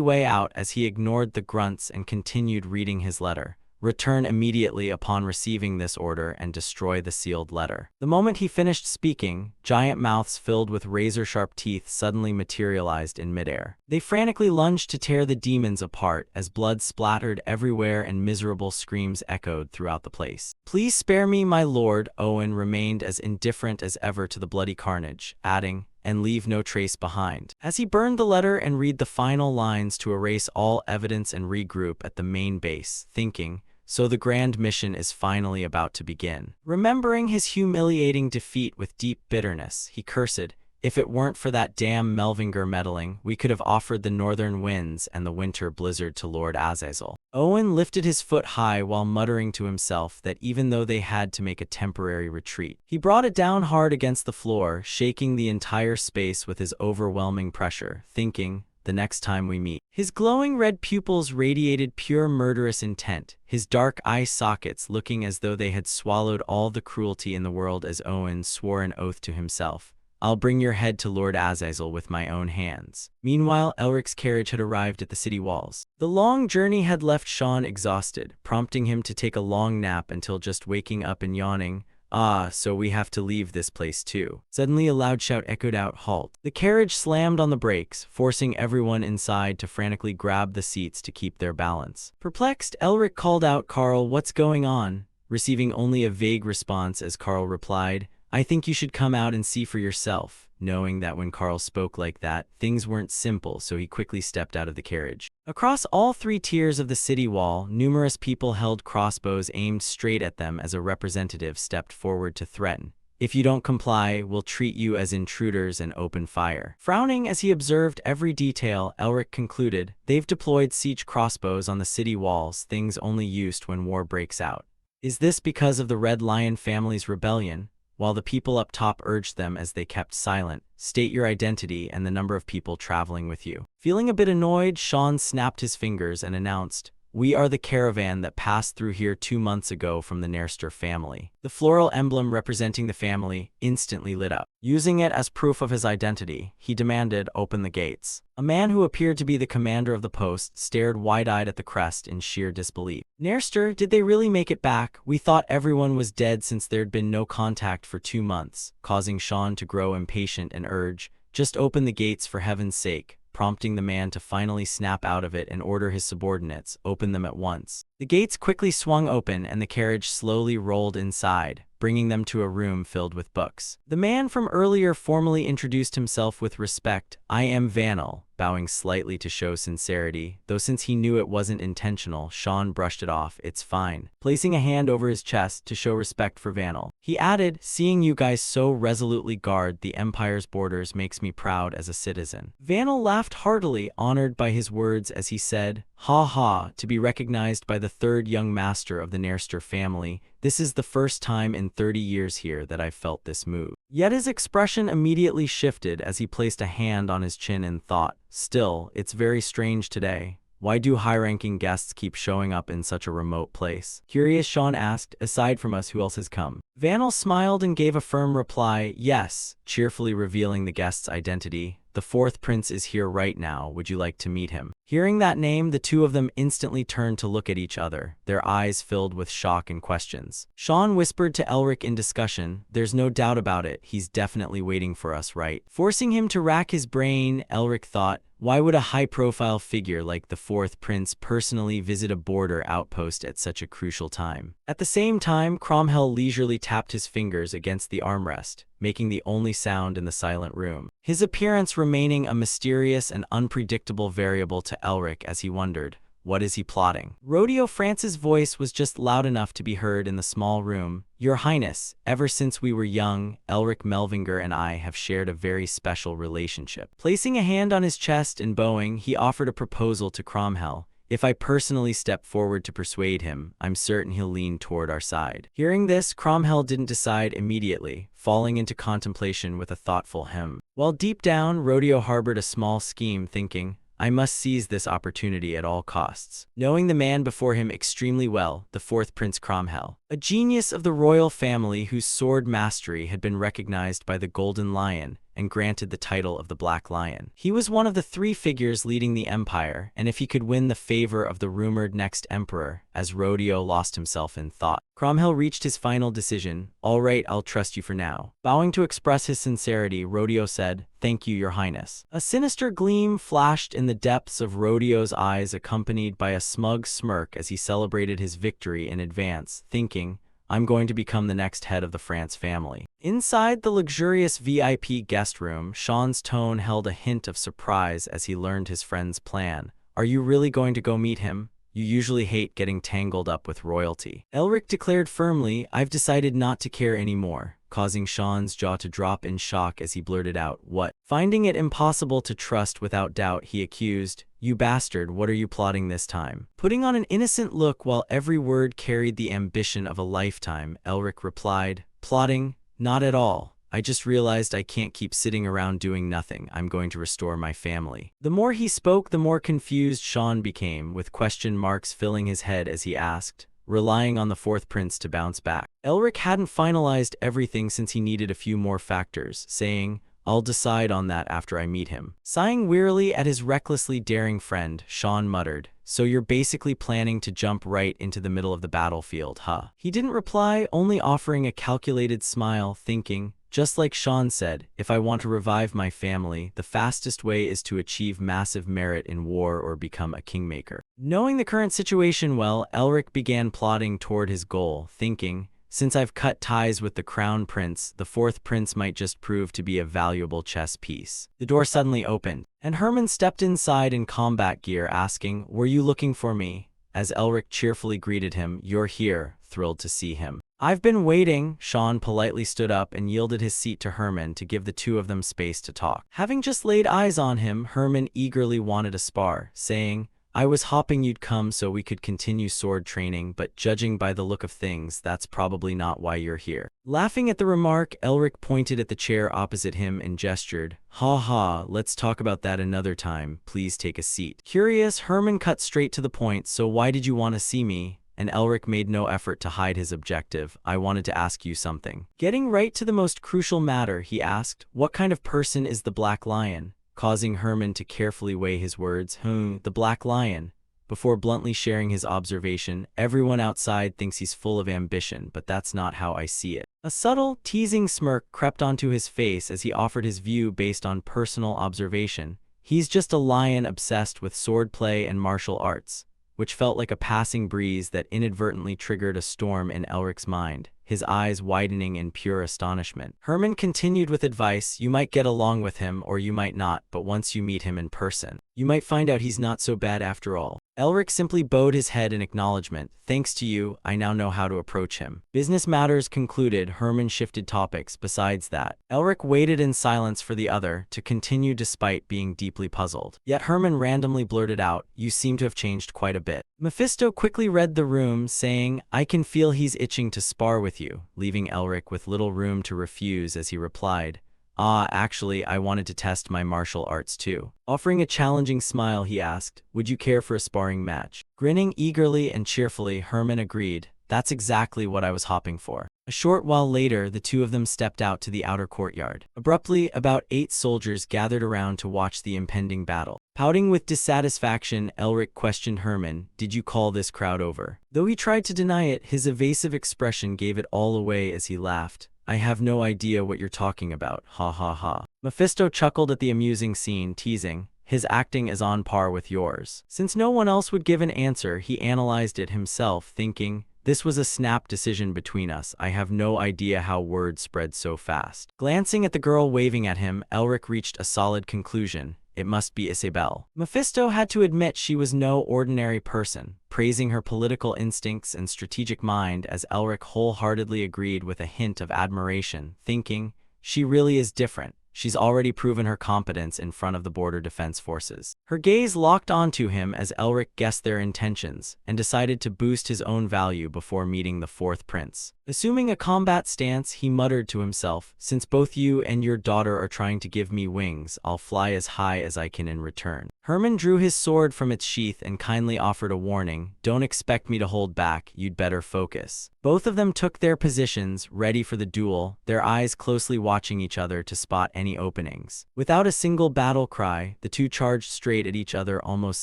way out as he ignored the grunts and continued reading his letter. return immediately upon receiving this order and destroy the sealed letter. The moment he finished speaking, giant mouths filled with razor-sharp teeth suddenly materialized in midair. They frantically lunged to tear the demons apart as blood splattered everywhere and miserable screams echoed throughout the place. "Please spare me, my lord." Owen remained as indifferent as ever to the bloody carnage, adding, "and leave no trace behind." As he burned the letter and read the final lines to erase all evidence and regroup at the main base, thinking, so the grand mission is finally about to begin. Remembering his humiliating defeat with deep bitterness, he cursed, "If it weren't for that damn Melvinger meddling, we could have offered the northern winds and the winter blizzard to Lord Azazel." Owen lifted his foot high while muttering to himself that even though they had to make a temporary retreat, he brought it down hard against the floor, shaking the entire space with his overwhelming pressure, thinking, "The next time we meet." His glowing red pupils radiated pure murderous intent, his dark eye sockets looking as though they had swallowed all the cruelty in the world as Owen swore an oath to himself. "I'll bring your head to Lord Azazel with my own hands." Meanwhile, Elric's carriage had arrived at the city walls. The long journey had left Sean exhausted, prompting him to take a long nap until just waking up and yawning. "Ah, so we have to leave this place too." Suddenly a loud shout echoed out, "Halt." The carriage slammed on the brakes, forcing everyone inside to frantically grab the seats to keep their balance. Perplexed, Elric called out, "Carl, what's going on?" Receiving only a vague response as Carl replied, "I think you should come out and see for yourself," knowing that when Carl spoke like that, things weren't simple, so he quickly stepped out of the carriage. Across all three tiers of the city wall, numerous people held crossbows aimed straight at them as a representative stepped forward to threaten, "If you don't comply, we'll treat you as intruders and open fire." Frowning as he observed every detail, Elric concluded, "They've deployed siege crossbows on the city walls, things only used when war breaks out. Is this because of the Red Lion family's rebellion?" While the people up top urged them as they kept silent, "State your identity and the number of people traveling with you." Feeling a bit annoyed, Sean snapped his fingers and announced, "We are the caravan that passed through here 2 months ago from the Nerster family." The floral emblem representing the family instantly lit up. Using it as proof of his identity, he demanded, "Open the gates." A man who appeared to be the commander of the post stared wide-eyed at the crest in sheer disbelief. "Nerster, did they really make it back? We thought everyone was dead since there'd been no contact for 2 months, causing Sean to grow impatient and urge, "Just open the gates for heaven's sake," prompting the man to finally snap out of it and order his subordinates, "Open them at once." The gates quickly swung open and the carriage slowly rolled inside, bringing them to a room filled with books. The man from earlier formally introduced himself with respect, "I am Vanel," bowing slightly to show sincerity, though since he knew it wasn't intentional, Sean brushed it off, "It's fine," placing a hand over his chest to show respect for Vanel. He added, "Seeing you guys so resolutely guard the Empire's borders makes me proud as a citizen." Vanel laughed heartily, honored by his words as he said, "Ha ha, to be recognized by the third young master of the Nerster family. This is the first time in 30 years here that I've felt this move." Yet his expression immediately shifted as he placed a hand on his chin and thought, "Still, it's very strange today. Why do high-ranking guests keep showing up in such a remote place?" Curious, Sean asked, "Aside from us, who else has come?" Vanel smiled and gave a firm reply, "Yes," cheerfully revealing the guest's identity. "The fourth prince is here right now. Would you like to meet him?" Hearing that name, the two of them instantly turned to look at each other, their eyes filled with shock and questions. Sean whispered to Elric in discussion, "There's no doubt about it, he's definitely waiting for us, right?" Forcing him to rack his brain, Elric thought, why would a high-profile figure like the fourth prince personally visit a border outpost at such a crucial time? At the same time, Cromwell leisurely tapped his fingers against the armrest, making the only sound in the silent room, his appearance remaining a mysterious and unpredictable variable to Elric as he wondered, what is he plotting? Rodeo France's voice was just loud enough to be heard in the small room. "Your Highness, ever since we were young, Elric Melvinger and I have shared a very special relationship." Placing a hand on his chest and bowing, he offered a proposal to Cromwell. "If I personally step forward to persuade him, I'm certain he'll lean toward our side." Hearing this, Cromwell didn't decide immediately, falling into contemplation with a thoughtful hem. While deep down, Rodeo harbored a small scheme, thinking, "I must seize this opportunity at all costs." Knowing the man before him extremely well, the fourth Prince Cromwell, a genius of the royal family whose sword mastery had been recognized by the Golden Lion, and granted the title of the Black Lion. He was one of the 3 figures leading the empire, and if he could win the favor of the rumored next emperor, as Rodeo lost himself in thought. Cromwell reached his final decision. "All right, I'll trust you for now." Bowing to express his sincerity, Rodeo said, "Thank you, Your Highness." A sinister gleam flashed in the depths of Rodeo's eyes, accompanied by a smug smirk as he celebrated his victory in advance, thinking, "I'm going to become the next head of the France family." Inside the luxurious VIP guest room, Sean's tone held a hint of surprise as he learned his friend's plan. "Are you really going to go meet him? You usually hate getting tangled up with royalty." Elric declared firmly, "I've decided not to care anymore," causing Sean's jaw to drop in shock as he blurted out, "What?" Finding it impossible to trust without doubt, he accused, "You bastard, what are you plotting this time?" Putting on an innocent look while every word carried the ambition of a lifetime, Elric replied, "Plotting? Not at all. I just realized I can't keep sitting around doing nothing. I'm going to restore my family." The more he spoke, the more confused Sean became, with question marks filling his head as he asked, relying on the 4th prince to bounce back. Elric hadn't finalized everything since he needed a few more factors, saying, "I'll decide on that after I meet him." Sighing wearily at his recklessly daring friend, Sean muttered, "So you're basically planning to jump right into the middle of the battlefield, huh?" He didn't reply, only offering a calculated smile, thinking, just like Sean said, "If I want to revive my family, the fastest way is to achieve massive merit in war or become a kingmaker." Knowing the current situation well, Elric began plotting toward his goal, thinking, "Since I've cut ties with the crown prince, the 4th prince might just prove to be a valuable chess piece." The door suddenly opened, and Herman stepped inside in combat gear, asking, "Were you looking for me?" As Elric cheerfully greeted him, "You're here," thrilled to see him. "I've been waiting." Sean politely stood up and yielded his seat to Herman to give the 2 of them space to talk. Having just laid eyes on him, Herman eagerly wanted a spar, saying, "I was hoping you'd come so we could continue sword training, but judging by the look of things, that's probably not why you're here." Laughing at the remark, Elric pointed at the chair opposite him and gestured, "Ha ha, let's talk about that another time. Please take a seat." Curious, Herman cut straight to the point, "So why did you want to see me?" And Elric made no effort to hide his objective. "I wanted to ask you something." Getting right to the most crucial matter, he asked, "What kind of person is the Black Lion?" Causing Herman to carefully weigh his words. The Black Lion." Before bluntly sharing his observation, "Everyone outside thinks he's full of ambition, but that's not how I see it." A subtle, teasing smirk crept onto his face as he offered his view based on personal observation. "He's just a lion obsessed with swordplay and martial arts," which felt like a passing breeze that inadvertently triggered a storm in Elric's mind, his eyes widening in pure astonishment. Herman continued with advice, "You might get along with him or you might not, but once you meet him in person, you might find out he's not so bad after all." Elric simply bowed his head in acknowledgement. "Thanks to you, I now know how to approach him." Business matters concluded, Herman shifted topics. Besides that, Elric waited in silence for the other to continue despite being deeply puzzled. Yet Herman randomly blurted out, "You seem to have changed quite a bit." Mephisto quickly read the room, saying, "I can feel he's itching to spar with you," leaving Elric with little room to refuse as he replied, Actually, I wanted to test my martial arts too." Offering a challenging smile, he asked, "Would you care for a sparring match?" Grinning eagerly and cheerfully, Herman agreed, "That's exactly what I was hoping for." A short while later, the 2 of them stepped out to the outer courtyard. Abruptly, about 8 soldiers gathered around to watch the impending battle. Pouting with dissatisfaction, Elric questioned Herman, "Did you call this crowd over?" Though he tried to deny it, his evasive expression gave it all away as he laughed. "I have no idea what you're talking about, ha ha ha." Mephisto chuckled at the amusing scene, teasing, "His acting is on par with yours." Since no one else would give an answer, he analyzed it himself, thinking, "This was a snap decision between us. I have no idea how word spread so fast." Glancing at the girl waving at him, Elric reached a solid conclusion. It must be Isabelle. Mephisto had to admit she was no ordinary person, praising her political instincts and strategic mind as Elric wholeheartedly agreed with a hint of admiration, thinking, "She really is different. She's already proven her competence in front of the border defense forces." Her gaze locked onto him as Elric guessed their intentions and decided to boost his own value before meeting the 4th prince. Assuming a combat stance, he muttered to himself, "Since both you and your daughter are trying to give me wings, I'll fly as high as I can in return." Herman drew his sword from its sheath and kindly offered a warning, "Don't expect me to hold back, you'd better focus." Both of them took their positions, ready for the duel, their eyes closely watching each other to spot any openings. Without a single battle cry, the two charged straight at each other almost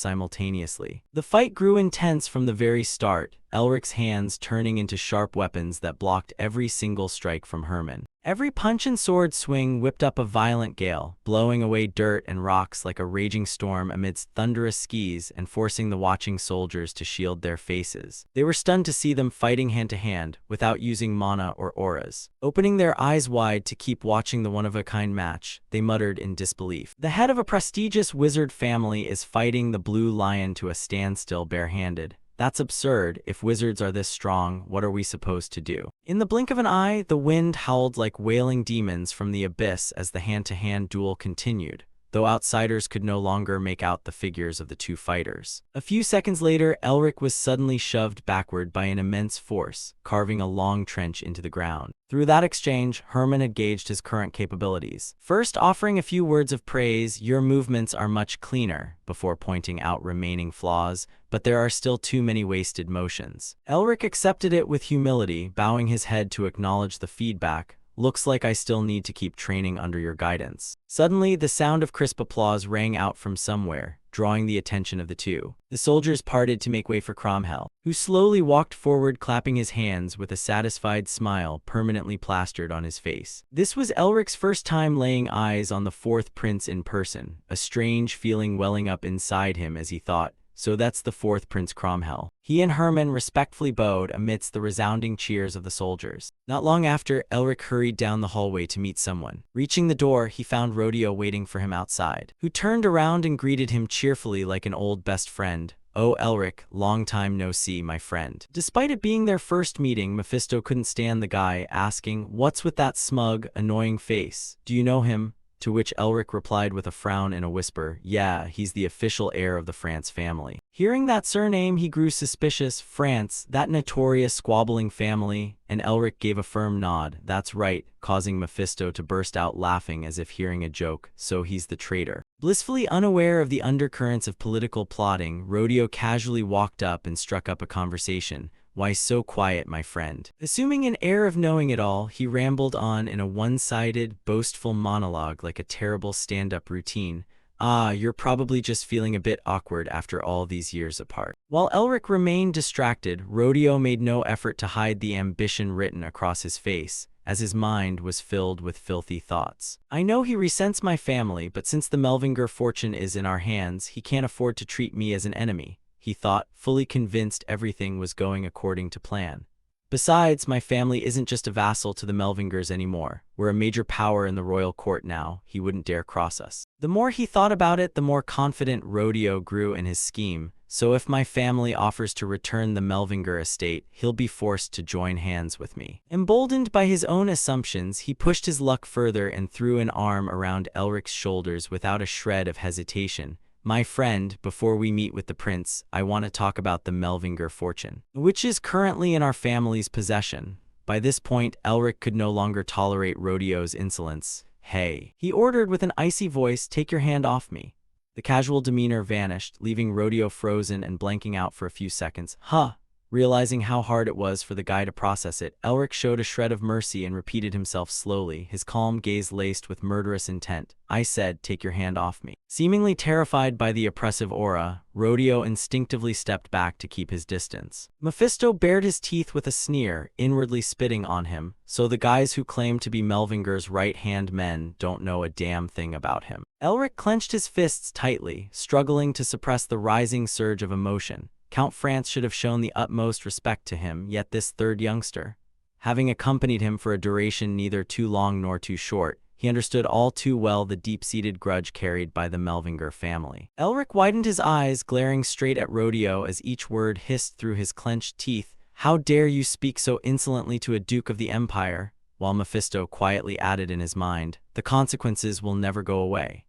simultaneously. The fight grew intense from the very start, Elric's hands turning into sharp weapons that blocked every single strike from Herman. Every punch and sword swing whipped up a violent gale, blowing away dirt and rocks like a raging storm amidst thunderous skis and forcing the watching soldiers to shield their faces. They were stunned to see them fighting hand to hand, without using mana or auras. Opening their eyes wide to keep watching the one-of-a-kind match, they muttered in disbelief. The head of a prestigious wizard family is fighting the Blue Lion to a standstill barehanded. That's absurd. If wizards are this strong, what are we supposed to do? In the blink of an eye, the wind howled like wailing demons from the abyss as the hand-to-hand duel continued, though outsiders could no longer make out the figures of the two fighters. A few seconds later, Elric was suddenly shoved backward by an immense force, carving a long trench into the ground. Through that exchange, Herman had gauged his current capabilities. First offering a few words of praise, "Your movements are much cleaner," before pointing out remaining flaws, "but there are still too many wasted motions." Elric accepted it with humility, bowing his head to acknowledge the feedback. "Looks like I still need to keep training under your guidance." Suddenly, the sound of crisp applause rang out from somewhere, drawing the attention of the two. The soldiers parted to make way for Cromwell, who slowly walked forward clapping his hands with a satisfied smile permanently plastered on his face. This was Elric's first time laying eyes on the fourth prince in person, a strange feeling welling up inside him as he thought, "So that's the fourth Prince Cromwell." He and Herman respectfully bowed amidst the resounding cheers of the soldiers. Not long after, Elric hurried down the hallway to meet someone. Reaching the door, he found Rodeo waiting for him outside, who turned around and greeted him cheerfully like an old best friend. "Oh, Elric, long time no see, my friend." Despite it being their first meeting, Mephisto couldn't stand the guy, asking, "What's with that smug, annoying face? Do you know him?" To which Elric replied with a frown and a whisper, "Yeah, he's the official heir of the France family." Hearing that surname, he grew suspicious. France, that notorious squabbling family, and Elric gave a firm nod. "That's right," causing Mephisto to burst out laughing as if hearing a joke. "So he's the traitor." Blissfully unaware of the undercurrents of political plotting, Rodeo casually walked up and struck up a conversation. "Why so quiet, my friend?" Assuming an air of knowing it all, he rambled on in a one-sided, boastful monologue like a terrible stand-up routine. "Ah, you're probably just feeling a bit awkward after all these years apart." While Elric remained distracted, Rodeo made no effort to hide the ambition written across his face, as his mind was filled with filthy thoughts. "I know he resents my family, but since the Melvinger fortune is in our hands, he can't afford to treat me as an enemy," he thought, fully convinced everything was going according to plan. "Besides, my family isn't just a vassal to the Melvingers anymore. We're a major power in the royal court now. He wouldn't dare cross us." The more he thought about it, the more confident Rodeo grew in his scheme. "So if my family offers to return the Melvinger estate, he'll be forced to join hands with me." Emboldened by his own assumptions, he pushed his luck further and threw an arm around Elric's shoulders without a shred of hesitation. "My friend, before we meet with the prince, I want to talk about the Melvinger fortune, which is currently in our family's possession." By this point, Elric could no longer tolerate Rodeo's insolence. "Hey," he ordered with an icy voice, "take your hand off me." The casual demeanor vanished, leaving Rodeo frozen and blanking out for a few seconds. "Huh." Realizing how hard it was for the guy to process it, Elric showed a shred of mercy and repeated himself slowly, his calm gaze laced with murderous intent. "I said, take your hand off me." Seemingly terrified by the oppressive aura, Rodeo instinctively stepped back to keep his distance. Mephisto bared his teeth with a sneer, inwardly spitting on him. "So the guys who claim to be Melvinger's right-hand men don't know a damn thing about him." Elric clenched his fists tightly, struggling to suppress the rising surge of emotion. Count France should have shown the utmost respect to him, yet this third youngster, having accompanied him for a duration neither too long nor too short, he understood all too well the deep-seated grudge carried by the Melvinger family. Elric widened his eyes, glaring straight at Rodeo as each word hissed through his clenched teeth. "How dare you speak so insolently to a Duke of the Empire?" While Mephisto quietly added in his mind, "The consequences will never go away."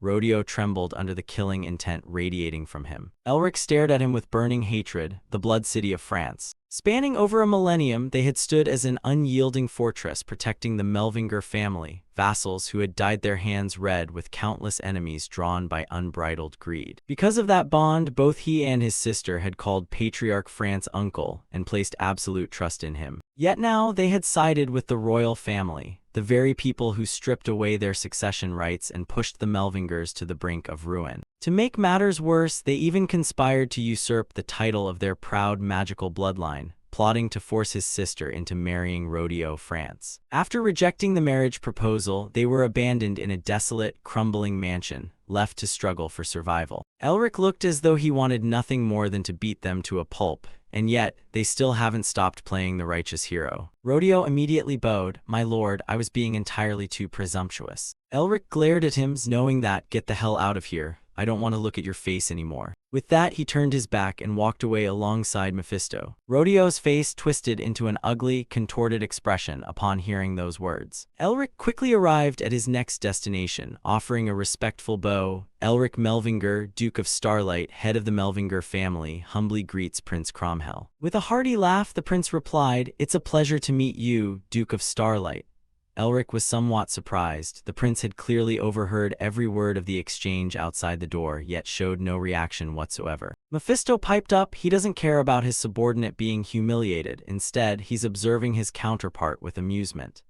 Rodeo trembled under the killing intent radiating from him. Elric stared at him with burning hatred, the blood city of France. Spanning over a millennium, they had stood as an unyielding fortress protecting the Melvinger family, vassals who had dyed their hands red with countless enemies drawn by unbridled greed. Because of that bond, both he and his sister had called Patriarch France uncle and placed absolute trust in him. Yet now they had sided with the royal family, the very people who stripped away their succession rights and pushed the Melvingers to the brink of ruin. To make matters worse, they even conspired to usurp the title of their proud magical bloodline, plotting to force his sister into marrying Rodeo France. After rejecting the marriage proposal, they were abandoned in a desolate, crumbling mansion, left to struggle for survival. Elric looked as though he wanted nothing more than to beat them to a pulp, and yet, they still haven't stopped playing the righteous hero. Rodeo immediately bowed. "My lord, I was being entirely too presumptuous." Elric glared at him, knowing that, "Get the hell out of here. I don't want to look at your face anymore." With that, he turned his back and walked away alongside Mephisto. Rodeo's face twisted into an ugly, contorted expression upon hearing those words. Elric quickly arrived at his next destination, offering a respectful bow. Elric Melvinger, Duke of Starlight, head of the Melvinger family, humbly greets Prince Cromhell. With a hearty laugh, the prince replied, "It's a pleasure to meet you, Duke of Starlight." Elric was somewhat surprised. The prince had clearly overheard every word of the exchange outside the door, yet showed no reaction whatsoever. Mephisto piped up, he doesn't care about his subordinate being humiliated. Instead, he's observing his counterpart with amusement.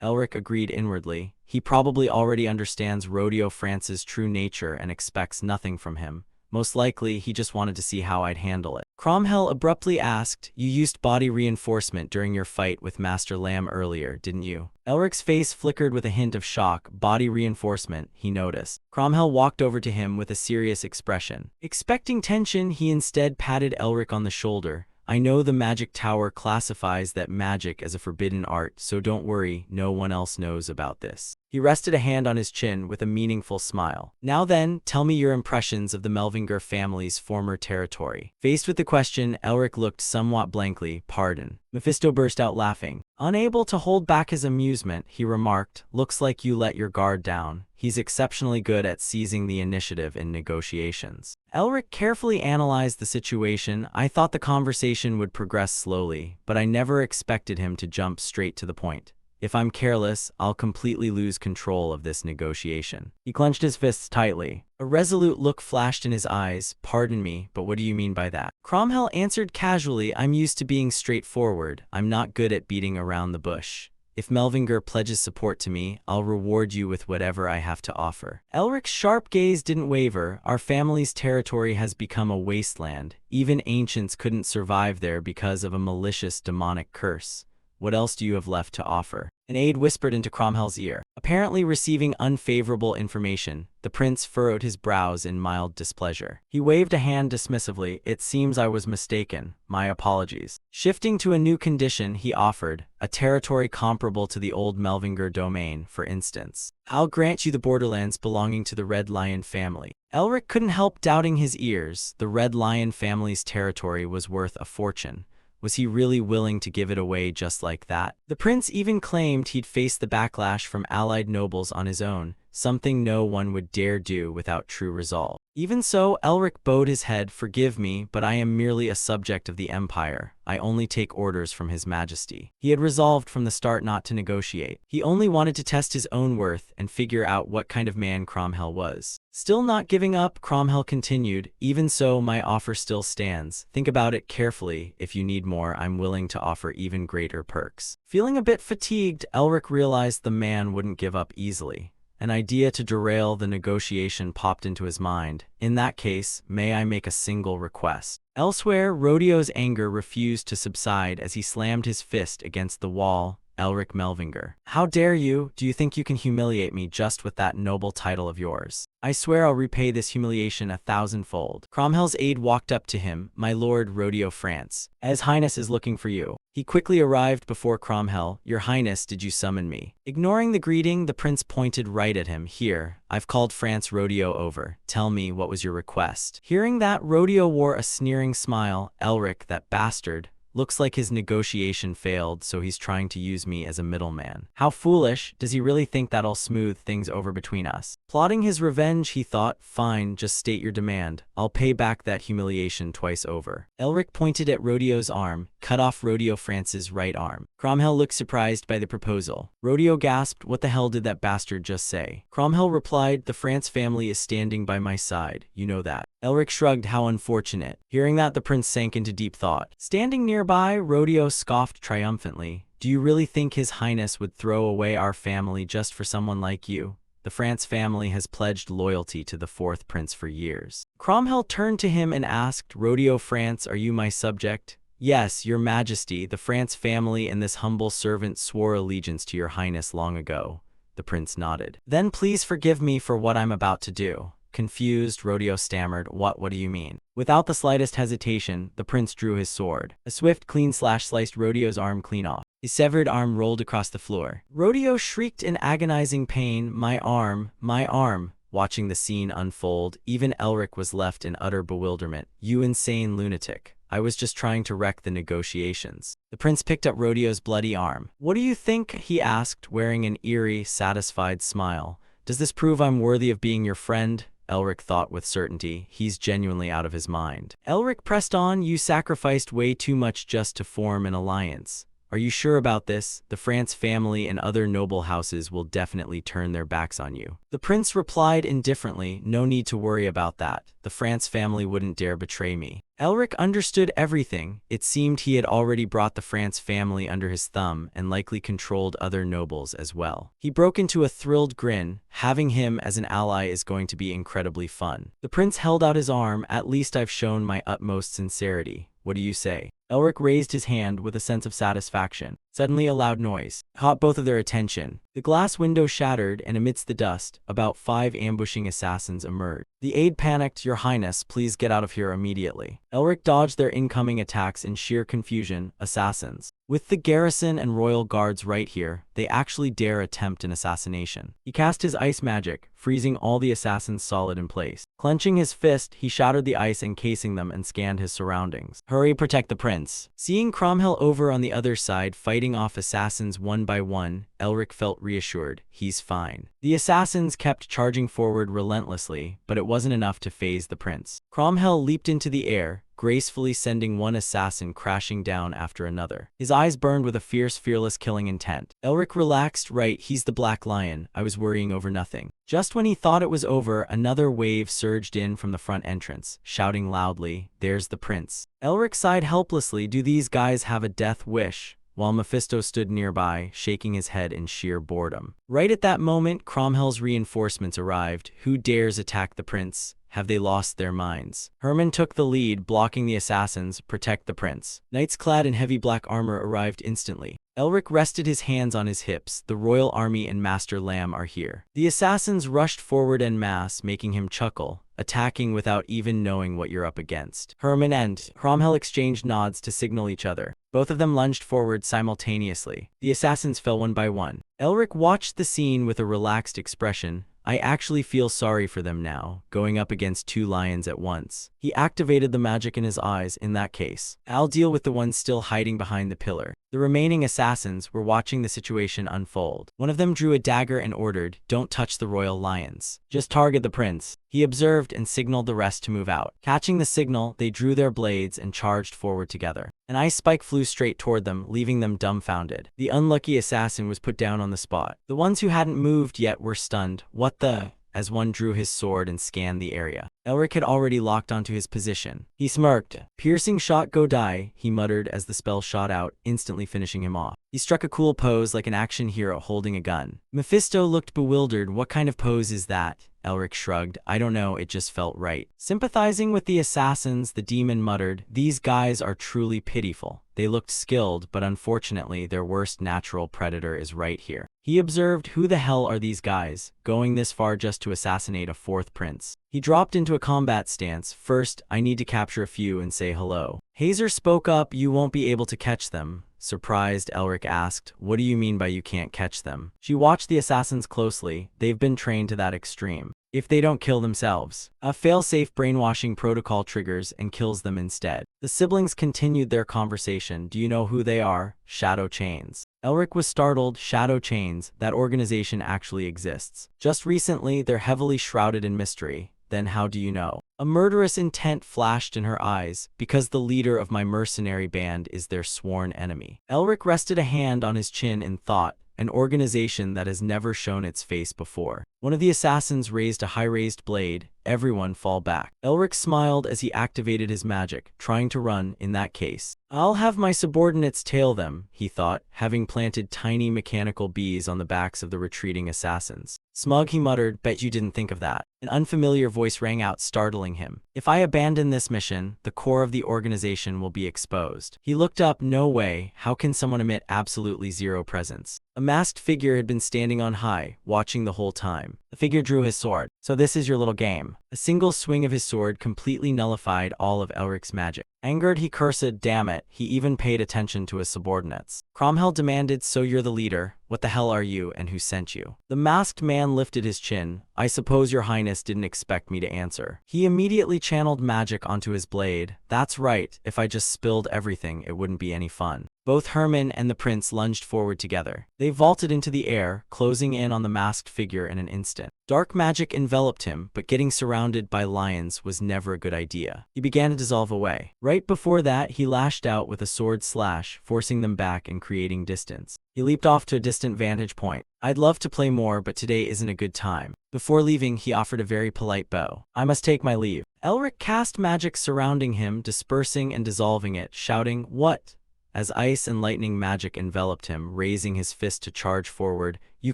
Elric agreed inwardly. He probably already understands Rodeo France's true nature and expects nothing from him. Most likely, he just wanted to see how I'd handle it. Cromhell abruptly asked, "You used body reinforcement during your fight with Master Lamb earlier, didn't you?" Elric's face flickered with a hint of shock. Body reinforcement, he noticed. Cromhell walked over to him with a serious expression. Expecting tension, he instead patted Elric on the shoulder. "I know the Magic Tower classifies that magic as a forbidden art, so don't worry, no one else knows about this." He rested a hand on his chin with a meaningful smile. "Now then, tell me your impressions of the Melvinger family's former territory." Faced with the question, Elric looked somewhat blankly. "Pardon." Mephisto burst out laughing. Unable to hold back his amusement, he remarked, "Looks like you let your guard down. He's exceptionally good at seizing the initiative in negotiations." Elric carefully analyzed the situation. "I thought the conversation would progress slowly, but I never expected him to jump straight to the point. If I'm careless, I'll completely lose control of this negotiation." He clenched his fists tightly. A resolute look flashed in his eyes. "Pardon me, but what do you mean by that?" Cromhell answered casually, "I'm used to being straightforward. I'm not good at beating around the bush. If Melvinger pledges support to me, I'll reward you with whatever I have to offer." Elric's sharp gaze didn't waver. "Our family's territory has become a wasteland. Even ancients couldn't survive there because of a malicious demonic curse. What else do you have left to offer?" An aide whispered into Cromhell's ear. Apparently receiving unfavorable information, the prince furrowed his brows in mild displeasure. He waved a hand dismissively. "It seems I was mistaken. My apologies." Shifting to a new condition, he offered, "A territory comparable to the old Melvinger domain, for instance. I'll grant you the borderlands belonging to the Red Lion family." Elric couldn't help doubting his ears. The Red Lion family's territory was worth a fortune. Was he really willing to give it away just like that? The prince even claimed he'd face the backlash from allied nobles on his own, something no one would dare do without true resolve. Even so, Elric bowed his head. "Forgive me, but I am merely a subject of the Empire. I only take orders from His Majesty." He had resolved from the start not to negotiate. He only wanted to test his own worth and figure out what kind of man Cromhell was. Still not giving up, Cromhell continued, "Even so, my offer still stands. Think about it carefully. If you need more, I'm willing to offer even greater perks." Feeling a bit fatigued, Elric realized the man wouldn't give up easily. An idea to derail the negotiation popped into his mind. "In that case, may I make a single request?" Elsewhere, Rodeo's anger refused to subside as he slammed his fist against the wall. "Elric Melvinger, how dare you? Do you think you can humiliate me just with that noble title of yours? I swear I'll repay this humiliation 1,000-fold." Cromhell's aide walked up to him. "My lord, Rodeo France. His Highness is looking for you." He quickly arrived before Cromhell. "Your Highness, did you summon me?" Ignoring the greeting, the prince pointed right at him. "Here, I've called France Rodeo over. Tell me, what was your request?" Hearing that, Rodeo wore a sneering smile. "Elric, that bastard. Looks like his negotiation failed, so he's trying to use me as a middleman. How foolish. Does he really think that'll smooth things over between us? Plotting his revenge, he thought, fine, just state your demand. I'll pay back that humiliation twice over. Elric pointed at Rodio's arm, cut off Rodeo France's right arm. Cromwell looked surprised by the proposal. Rodeo gasped, what the hell did that bastard just say? Cromwell replied, the France family is standing by my side, you know that. Elric shrugged, how unfortunate. Hearing that, the prince sank into deep thought. Standing nearby, Rodeo scoffed triumphantly. Do you really think His Highness would throw away our family just for someone like you? The France family has pledged loyalty to the fourth prince for years. Cromwell turned to him and asked, Rodeo France, are you my subject? Yes, your majesty, the France family and this humble servant swore allegiance to your highness long ago. The prince nodded. Then please forgive me for what I'm about to do. Confused, Rodeo stammered, what do you mean? Without the slightest hesitation, the prince drew his sword. A swift, clean slash sliced Rodeo's arm clean off. His severed arm rolled across the floor. Rodeo shrieked in agonizing pain, my arm, my arm. Watching the scene unfold, even Elric was left in utter bewilderment. You insane lunatic. I was just trying to wreck the negotiations. The prince picked up Rodeo's bloody arm. What do you think? He asked, wearing an eerie, satisfied smile. Does this prove I'm worthy of being your friend? Elric thought with certainty. He's genuinely out of his mind. Elric pressed on, you sacrificed way too much just to form an alliance. Are you sure about this? The France family and other noble houses will definitely turn their backs on you. The prince replied indifferently, no need to worry about that. The France family wouldn't dare betray me. Elric understood everything. It seemed he had already brought the France family under his thumb and likely controlled other nobles as well. He broke into a thrilled grin. Having him as an ally is going to be incredibly fun. The prince held out his arm. At least I've shown my utmost sincerity. What do you say? Elric raised his hand with a sense of satisfaction. Suddenly a loud noise caught both of their attention. The glass window shattered, and amidst the dust, about 5 ambushing assassins emerged. The aide panicked, Your Highness, please get out of here immediately. Elric dodged their incoming attacks in sheer confusion. Assassins. With the garrison and royal guards right here, they actually dare attempt an assassination. He cast his ice magic, freezing all the assassins solid in place. Clenching his fist, he shattered the ice encasing them and scanned his surroundings. Hurry, protect the prince. Seeing Cromwell over on the other side fighting off assassins one by one, Elric felt reassured. He's fine. The assassins kept charging forward relentlessly, but it wasn't enough to faze the prince. Cromwell leaped into the air, gracefully sending one assassin crashing down after another. His eyes burned with a fierce, fearless killing intent. Elric relaxed. Right, he's the Black Lion. I was worrying over nothing. Just when he thought it was over, another wave surged in from the front entrance, shouting loudly, There's the prince. Elric sighed helplessly. Do these guys have a death wish? While Mephisto stood nearby, shaking his head in sheer boredom. Right at that moment, Cromwell's reinforcements arrived. Who dares attack the prince? Have they lost their minds? Herman took the lead, blocking the assassins. Protect the prince. Knights clad in heavy black armor arrived instantly. Elric rested his hands on his hips. The royal army and Master Lamb are here. The assassins rushed forward en masse, making him chuckle, attacking without even knowing what you're up against. Herman and Cromwell exchanged nods to signal each other. Both of them lunged forward simultaneously. The assassins fell one by one. Elric watched the scene with a relaxed expression. I actually feel sorry for them now, going up against 2 lions at once. He activated the magic in his eyes. In that case, I'll deal with the ones still hiding behind the pillar. The remaining assassins were watching the situation unfold. One of them drew a dagger and ordered, Don't touch the royal lions. Just target the prince. He observed and signaled the rest to move out. Catching the signal, they drew their blades and charged forward together. An ice spike flew straight toward them, leaving them dumbfounded. The unlucky assassin was put down on the spot. The ones who hadn't moved yet were stunned. What the? As one drew his sword and scanned the area. Elric had already locked onto his position. He smirked. Piercing shot go die, he muttered as the spell shot out, instantly finishing him off. He struck a cool pose like an action hero holding a gun. Mephisto looked bewildered. What kind of pose is that? Elric shrugged. I don't know, it just felt right. Sympathizing with the assassins, the demon muttered, These guys are truly pitiful. They looked skilled, but unfortunately their worst natural predator is right here. He observed, Who the hell are these guys, going this far just to assassinate a 4th prince? He dropped into a combat stance. First, I need to capture a few and say hello. Hazer spoke up. You won't be able to catch them. Surprised, Elric asked, What do you mean by you can't catch them? She watched the assassins closely. They've been trained to that extreme. if they don't kill themselves. A fail-safe brainwashing protocol triggers and kills them instead. The siblings continued their conversation. Do you know who they are? Shadow Chains. Elric was startled. Shadow Chains, that organization actually exists. Just recently, they're heavily shrouded in mystery. Then how do you know? A murderous intent flashed in her eyes, because the leader of my mercenary band is their sworn enemy. Elric rested a hand on his chin in thought, an organization that has never shown its face before. One of the assassins raised a high-raised blade. Everyone fall back. Elric smiled as he activated his magic, trying to run. In that case, I'll have my subordinates tail them, he thought, having planted tiny mechanical bees on the backs of the retreating assassins. Smug, he muttered, bet you didn't think of that. An unfamiliar voice rang out, startling him. If I abandon this mission, the core of the organization will be exposed. He looked up. No way. How can someone emit absolutely zero presence? A masked figure had been standing on high, watching the whole time. The figure drew his sword. So this is your little game. A single swing of his sword completely nullified all of Elric's magic. Angered, he cursed, damn it, he even paid attention to his subordinates. Cromwell demanded, so you're the leader? What the hell are you, and who sent you? The masked man lifted his chin. I suppose your highness didn't expect me to answer. He immediately channeled magic onto his blade. That's right, if I just spilled everything, it wouldn't be any fun. Both Herman and the prince lunged forward together. They vaulted into the air, closing in on the masked figure in an instant. Dark magic enveloped him, but getting surrounded by lions was never a good idea. He began to dissolve away. Right before that, he lashed out with a sword slash, forcing them back and creating distance. He leaped off to a distant vantage point. I'd love to play more, but today isn't a good time. Before leaving, he offered a very polite bow. I must take my leave. Elric cast magic surrounding him, dispersing and dissolving it, shouting, what? As ice and lightning magic enveloped him, raising his fist to charge forward, you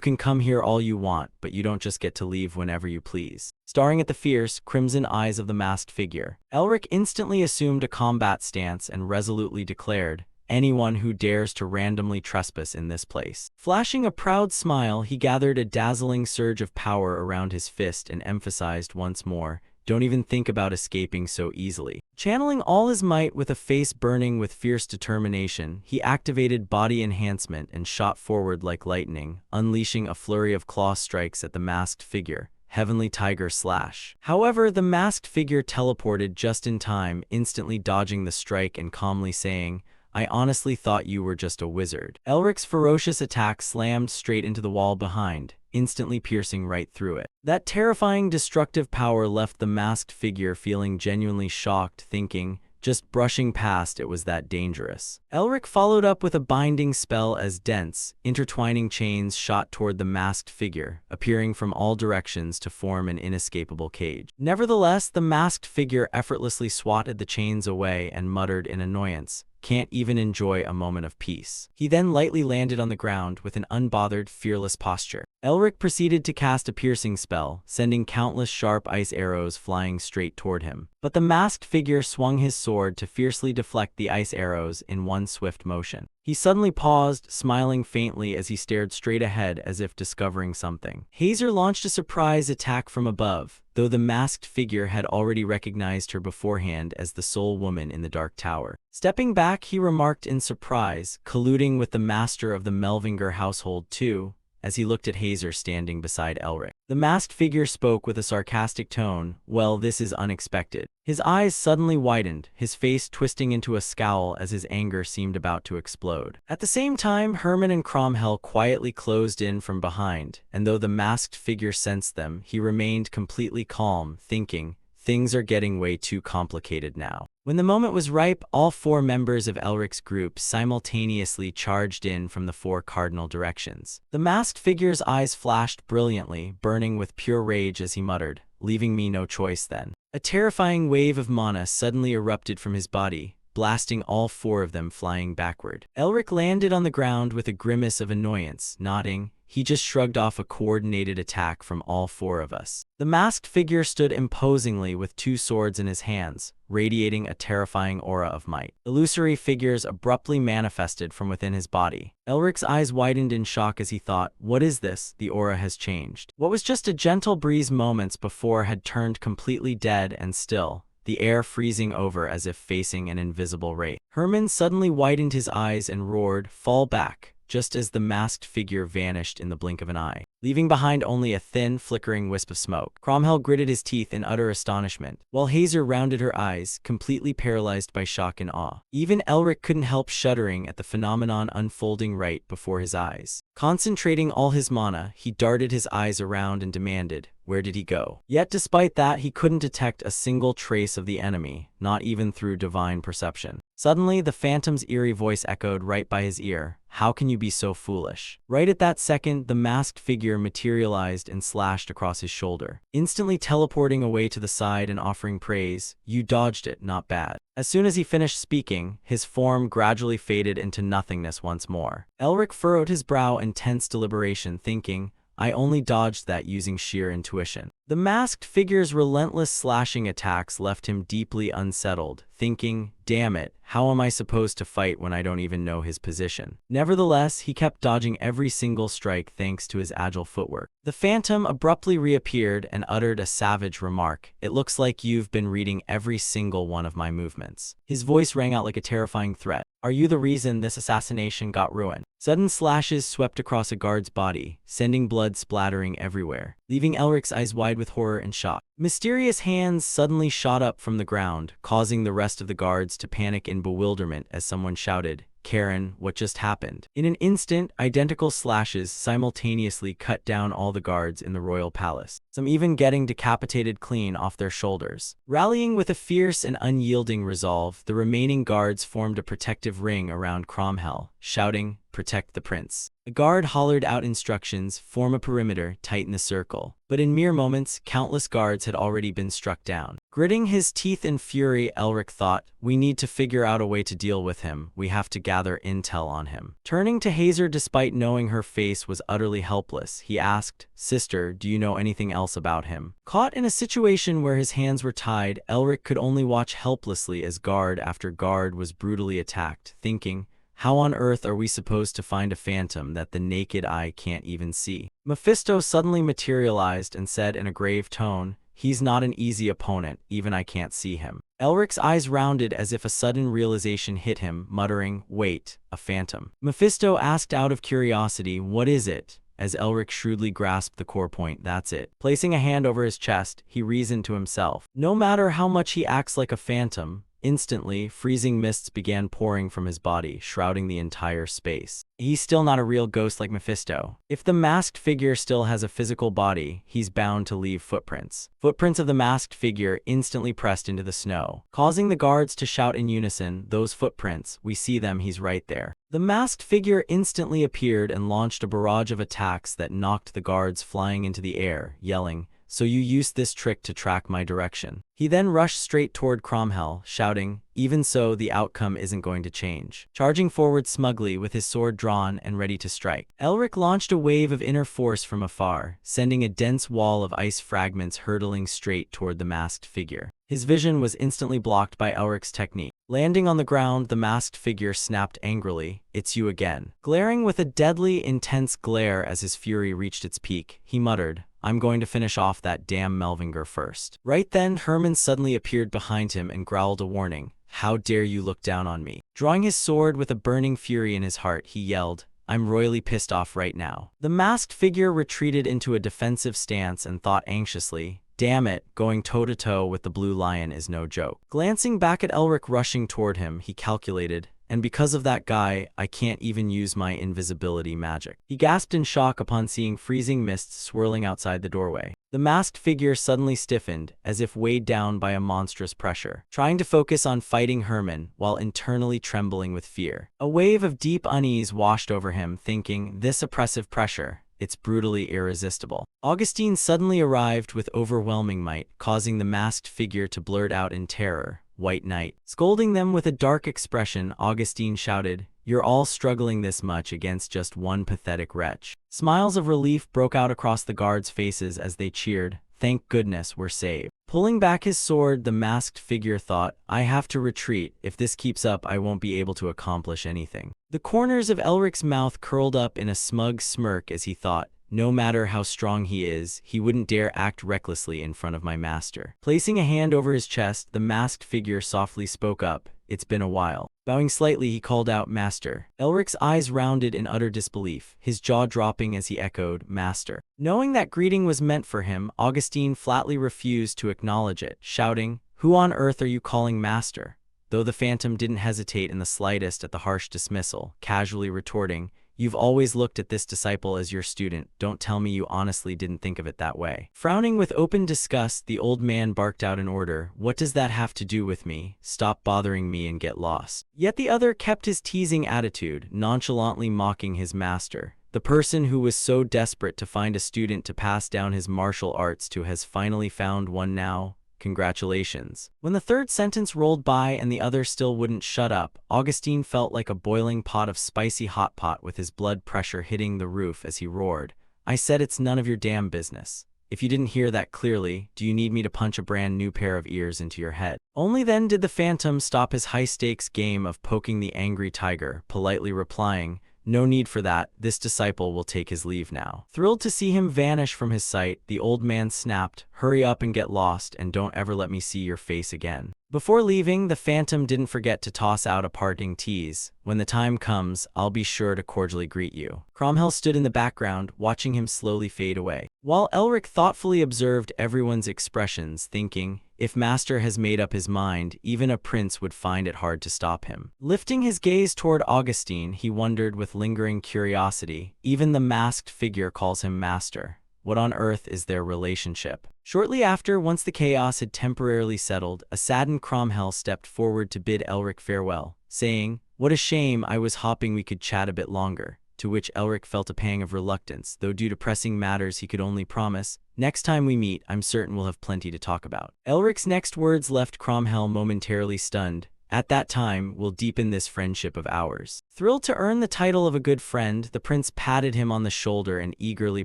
can come here all you want, but you don't just get to leave whenever you please. Staring at the fierce, crimson eyes of the masked figure, Elric instantly assumed a combat stance and resolutely declared, anyone who dares to randomly trespass in this place. Flashing a proud smile, he gathered a dazzling surge of power around his fist and emphasized once more, don't even think about escaping so easily. Channeling all his might with a face burning with fierce determination, he activated body enhancement and shot forward like lightning, unleashing a flurry of claw strikes at the masked figure. Heavenly Tiger Slash. However, the masked figure teleported just in time, instantly dodging the strike and calmly saying, I honestly thought you were just a wizard. Elric's ferocious attack slammed straight into the wall behind, instantly piercing right through it. That terrifying destructive power left the masked figure feeling genuinely shocked, thinking, just brushing past it was that dangerous. Elric followed up with a binding spell as dense, intertwining chains shot toward the masked figure, appearing from all directions to form an inescapable cage. Nevertheless, the masked figure effortlessly swatted the chains away and muttered in annoyance, can't even enjoy a moment of peace. He then lightly landed on the ground with an unbothered, fearless posture. Elric proceeded to cast a piercing spell, sending countless sharp ice arrows flying straight toward him. But the masked figure swung his sword to fiercely deflect the ice arrows in one swift motion. He suddenly paused, smiling faintly as he stared straight ahead as if discovering something. Hazer launched a surprise attack from above, though the masked figure had already recognized her beforehand as the sole woman in the Dark Tower. Stepping back, he remarked in surprise, colluding with the master of the Melvinger household too, as he looked at Hazer standing beside Elric. The masked figure spoke with a sarcastic tone, well, this is unexpected. His eyes suddenly widened, his face twisting into a scowl as his anger seemed about to explode. At the same time, Herman and Cromwell quietly closed in from behind, and though the masked figure sensed them, he remained completely calm, thinking, things are getting way too complicated now. When the moment was ripe, all four members of Elric's group simultaneously charged in from the four cardinal directions. The masked figure's eyes flashed brilliantly, burning with pure rage as he muttered, leaving me no choice then. A terrifying wave of mana suddenly erupted from his body, blasting all four of them flying backward. Elric landed on the ground with a grimace of annoyance, nodding. He just shrugged off a coordinated attack from all four of us. The masked figure stood imposingly with two swords in his hands, radiating a terrifying aura of might. Illusory figures abruptly manifested from within his body. Elric's eyes widened in shock as he thought, what is this? The aura has changed. What was just a gentle breeze moments before had turned completely dead and still, the air freezing over as if facing an invisible wraith. Herman suddenly widened his eyes and roared, fall back, just as the masked figure vanished in the blink of an eye, leaving behind only a thin, flickering wisp of smoke. Cromwell gritted his teeth in utter astonishment, while Hazer rounded her eyes, completely paralyzed by shock and awe. Even Elric couldn't help shuddering at the phenomenon unfolding right before his eyes. Concentrating all his mana, he darted his eyes around and demanded, where did he go? Yet despite that, he couldn't detect a single trace of the enemy, not even through divine perception. Suddenly, the phantom's eerie voice echoed right by his ear. How can you be so foolish? Right at that second, the masked figure materialized and slashed across his shoulder, instantly teleporting away to the side and offering praise. You dodged it, not bad. As soon as he finished speaking, his form gradually faded into nothingness once more. Elric furrowed his brow in tense deliberation, thinking, I only dodged that using sheer intuition. The masked figure's relentless slashing attacks left him deeply unsettled, thinking, damn it, how am I supposed to fight when I don't even know his position? Nevertheless, he kept dodging every single strike thanks to his agile footwork. The phantom abruptly reappeared and uttered a savage remark. It looks like you've been reading every single one of my movements. His voice rang out like a terrifying threat. Are you the reason this assassination got ruined? Sudden slashes swept across a guard's body, sending blood splattering everywhere, leaving Elric's eyes wide with horror and shock. Mysterious hands suddenly shot up from the ground, causing the rest of the guards to panic in bewilderment as someone shouted, Karen, what just happened? In an instant, identical slashes simultaneously cut down all the guards in the royal palace, some even getting decapitated clean off their shoulders. Rallying with a fierce and unyielding resolve, the remaining guards formed a protective ring around Cromwell, shouting, Protect the prince. A guard hollered out instructions, form a perimeter, tighten the circle. But in mere moments, countless guards had already been struck down. Gritting his teeth in fury, Elric thought, we need to figure out a way to deal with him. We have to gather intel on him. Turning to Hazer despite knowing her face was utterly helpless, he asked, Sister, do you know anything else about him? Caught in a situation where his hands were tied, Elric could only watch helplessly as guard after guard was brutally attacked, thinking, how on earth are we supposed to find a phantom that the naked eye can't even see? Mephisto suddenly materialized and said in a grave tone, he's not an easy opponent, even I can't see him. Elric's eyes rounded as if a sudden realization hit him, muttering, wait, a phantom. Mephisto asked out of curiosity, what is it? As Elric shrewdly grasped the core point, that's it. Placing a hand over his chest, he reasoned to himself, no matter how much he acts like a phantom, instantly, freezing mists began pouring from his body, shrouding the entire space. He's still not a real ghost like Mephisto. If the masked figure still has a physical body, he's bound to leave footprints. Footprints of the masked figure instantly pressed into the snow, causing the guards to shout in unison, those footprints, we see them, he's right there. The masked figure instantly appeared and launched a barrage of attacks that knocked the guards flying into the air, yelling, so you used this trick to track my direction. He then rushed straight toward Cromwell, shouting, even so, the outcome isn't going to change. Charging forward smugly with his sword drawn and ready to strike, Elric launched a wave of inner force from afar, sending a dense wall of ice fragments hurtling straight toward the masked figure. His vision was instantly blocked by Elric's technique. Landing on the ground, the masked figure snapped angrily, it's you again. Glaring with a deadly, intense glare as his fury reached its peak, he muttered, I'm going to finish off that damn Melvinger first. Right then, Herman suddenly appeared behind him and growled a warning. How dare you look down on me? Drawing his sword with a burning fury in his heart, he yelled, I'm royally pissed off right now. The masked figure retreated into a defensive stance and thought anxiously, damn it, going toe-to-toe with the blue lion is no joke. Glancing back at Elric rushing toward him, he calculated, and because of that guy, I can't even use my invisibility magic. He gasped in shock upon seeing freezing mists swirling outside the doorway. The masked figure suddenly stiffened, as if weighed down by a monstrous pressure, trying to focus on fighting Herman while internally trembling with fear. A wave of deep unease washed over him, thinking, this oppressive pressure, it's brutally irresistible. Augustine suddenly arrived with overwhelming might, causing the masked figure to blurt out in terror, White Knight. Scolding them with a dark expression, Augustine shouted, you're all struggling this much against just one pathetic wretch. Smiles of relief broke out across the guards' faces as they cheered, thank goodness we're saved. Pulling back his sword, the masked figure thought, I have to retreat. If this keeps up, I won't be able to accomplish anything. The corners of Elric's mouth curled up in a smug smirk as he thought, no matter how strong he is, he wouldn't dare act recklessly in front of my master. Placing a hand over his chest, the masked figure softly spoke up. It's been a while. Bowing slightly, he called out, Master. Elric's eyes rounded in utter disbelief, his jaw dropping as he echoed, Master. Knowing that greeting was meant for him, Augustine flatly refused to acknowledge it, shouting, Who on earth are you calling Master? Though the phantom didn't hesitate in the slightest at the harsh dismissal, casually retorting, You've always looked at this disciple as your student, don't tell me you honestly didn't think of it that way. Frowning with open disgust, the old man barked out an order, What does that have to do with me? Stop bothering me and get lost. Yet the other kept his teasing attitude, nonchalantly mocking his master. The person who was so desperate to find a student to pass down his martial arts to has finally found one now. Congratulations. When the third sentence rolled by and the other still wouldn't shut up, Augustine felt like a boiling pot of spicy hot pot with his blood pressure hitting the roof as he roared. I said it's none of your damn business. If you didn't hear that clearly, do you need me to punch a brand new pair of ears into your head? Only then did the phantom stop his high-stakes game of poking the angry tiger, politely replying, No need for that, this disciple will take his leave now. Thrilled to see him vanish from his sight, the old man snapped, Hurry up and get lost, and don't ever let me see your face again. Before leaving, the phantom didn't forget to toss out a parting tease. When the time comes, I'll be sure to cordially greet you. Cromwell stood in the background, watching him slowly fade away. While Elric thoughtfully observed everyone's expressions, thinking, if Master has made up his mind, even a prince would find it hard to stop him. Lifting his gaze toward Augustine, he wondered with lingering curiosity, even the masked figure calls him Master. What on earth is their relationship? Shortly after, once the chaos had temporarily settled, a saddened Cromwell stepped forward to bid Elric farewell, saying, What a shame, I was hoping we could chat a bit longer. To which Elric felt a pang of reluctance, though due to pressing matters he could only promise, Next time we meet, I'm certain we'll have plenty to talk about. Elric's next words left Cromwell momentarily stunned. At that time, we'll deepen this friendship of ours. Thrilled to earn the title of a good friend, the prince patted him on the shoulder and eagerly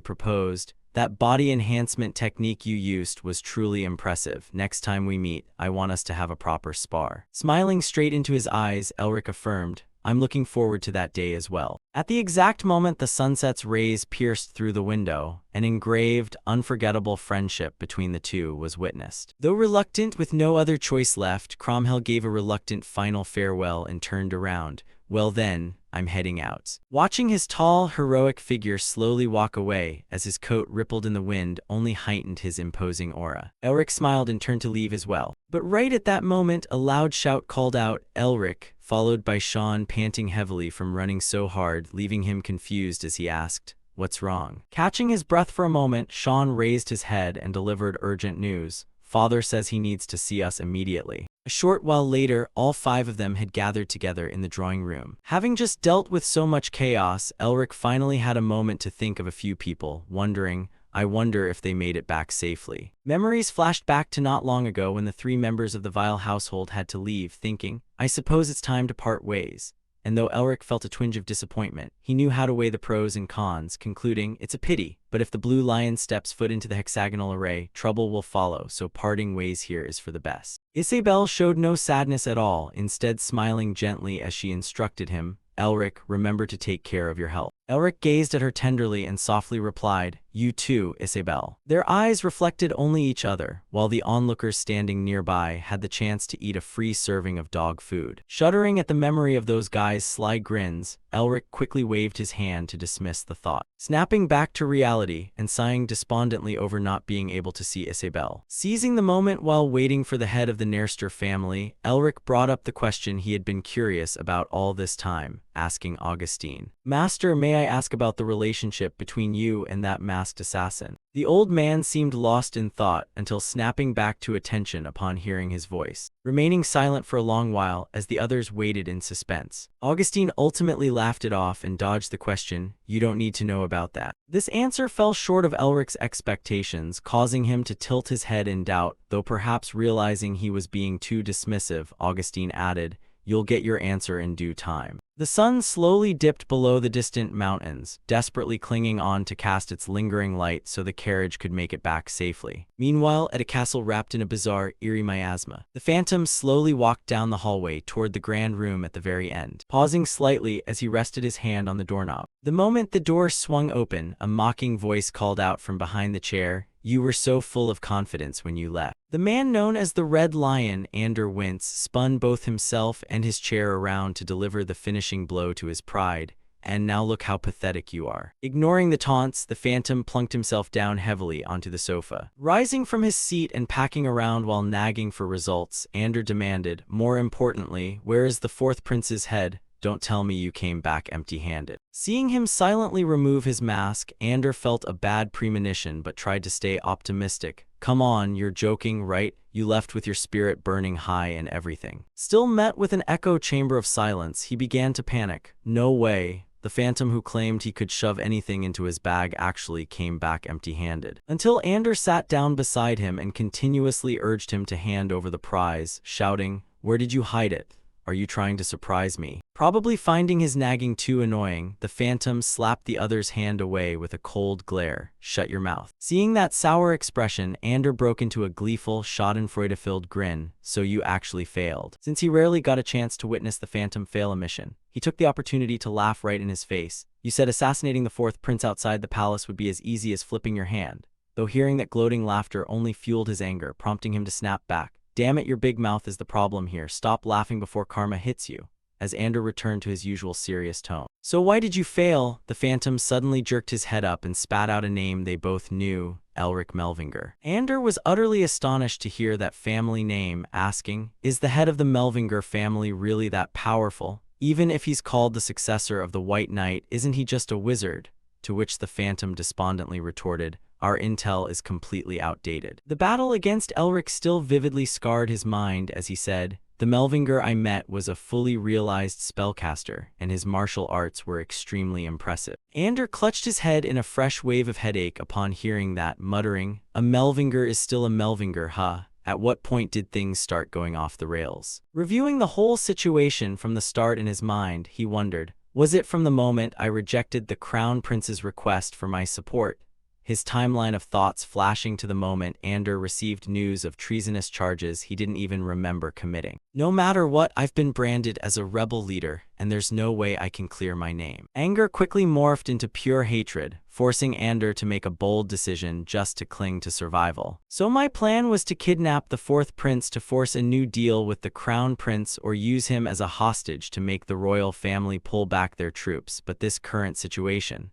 proposed, That body enhancement technique you used was truly impressive. Next time we meet, I want us to have a proper spar. Smiling straight into his eyes, Elric affirmed, I'm looking forward to that day as well. At the exact moment the sunset's rays pierced through the window, an engraved, unforgettable friendship between the two was witnessed. Though reluctant, with no other choice left, Cromwell gave a reluctant final farewell and turned around. Well then, I'm heading out. Watching his tall, heroic figure slowly walk away as his coat rippled in the wind only heightened his imposing aura. Elric smiled and turned to leave as well. But right at that moment, a loud shout called out, Elric, followed by Sean panting heavily from running so hard, leaving him confused as he asked, What's wrong? Catching his breath for a moment, Sean raised his head and delivered urgent news. Father says he needs to see us immediately. A short while later, all five of them had gathered together in the drawing room. Having just dealt with so much chaos, Elric finally had a moment to think of a few people, wondering, I wonder if they made it back safely. Memories flashed back to not long ago when the three members of the Vile household had to leave, thinking, I suppose it's time to part ways. And though Elric felt a twinge of disappointment, he knew how to weigh the pros and cons, concluding, it's a pity, but if the blue lion steps foot into the hexagonal array, trouble will follow, so parting ways here is for the best. Isabel showed no sadness at all, instead smiling gently as she instructed him, Elric, remember to take care of your health. Elric gazed at her tenderly and softly replied, You too, Isabel. Their eyes reflected only each other, while the onlookers standing nearby had the chance to eat a free serving of dog food. Shuddering at the memory of those guys' sly grins, Elric quickly waved his hand to dismiss the thought. Snapping back to reality and sighing despondently over not being able to see Isabel. Seizing the moment while waiting for the head of the Nerster family, Elric brought up the question he had been curious about all this time, asking Augustine, Master, may I ask about the relationship between you and that masked assassin? The old man seemed lost in thought until snapping back to attention upon hearing his voice, remaining silent for a long while as the others waited in suspense. Augustine ultimately laughed it off and dodged the question, You don't need to know about that. This answer fell short of Elric's expectations, causing him to tilt his head in doubt, though perhaps realizing he was being too dismissive, Augustine added, You'll get your answer in due time. The sun slowly dipped below the distant mountains, desperately clinging on to cast its lingering light so the carriage could make it back safely. Meanwhile, at a castle wrapped in a bizarre, eerie miasma, the phantom slowly walked down the hallway toward the grand room at the very end, pausing slightly as he rested his hand on the doorknob. The moment the door swung open, a mocking voice called out from behind the chair, "You were so full of confidence when you left." The man known as the Red Lion, Ander Wince, spun both himself and his chair around to deliver the finishing blow to his pride. "And now look how pathetic you are." Ignoring the taunts, the phantom plunked himself down heavily onto the sofa. Rising from his seat and packing around while nagging for results, Ander demanded, "More importantly, where is the fourth prince's head? Don't tell me you came back empty-handed." Seeing him silently remove his mask, Ander felt a bad premonition but tried to stay optimistic. "Come on, you're joking, right? You left with your spirit burning high and everything." Still met with an echo chamber of silence, he began to panic. No way. The phantom who claimed he could shove anything into his bag actually came back empty-handed. Until Ander sat down beside him and continuously urged him to hand over the prize, shouting, "Where did you hide it? Are you trying to surprise me?" Probably finding his nagging too annoying, the phantom slapped the other's hand away with a cold glare. "Shut your mouth." Seeing that sour expression, Ander broke into a gleeful, schadenfreude-filled grin. "So you actually failed." Since he rarely got a chance to witness the phantom fail a mission, he took the opportunity to laugh right in his face. "You said assassinating the fourth prince outside the palace would be as easy as flipping your hand." Though hearing that gloating laughter only fueled his anger, prompting him to snap back. "Damn it, your big mouth is the problem here. Stop laughing before karma hits you," as Ander returned to his usual serious tone. "So why did you fail?" The phantom suddenly jerked his head up and spat out a name they both knew, Elric Melvinger. Ander was utterly astonished to hear that family name, asking, "Is the head of the Melvinger family really that powerful? Even if he's called the successor of the White Knight, isn't he just a wizard?" To which the phantom despondently retorted, "Our intel is completely outdated." The battle against Elric still vividly scarred his mind as he said, "The Melvinger I met was a fully realized spellcaster, and his martial arts were extremely impressive." Ander clutched his head in a fresh wave of headache upon hearing that, muttering, "A Melvinger is still a Melvinger, huh? At what point did things start going off the rails?" Reviewing the whole situation from the start in his mind, he wondered, "Was it from the moment I rejected the Crown Prince's request for my support?" His timeline of thoughts flashing to the moment Ander received news of treasonous charges he didn't even remember committing. "No matter what, I've been branded as a rebel leader, and there's no way I can clear my name." Anger quickly morphed into pure hatred, forcing Ander to make a bold decision just to cling to survival. "So my plan was to kidnap the fourth prince to force a new deal with the crown prince or use him as a hostage to make the royal family pull back their troops, but this current situation..."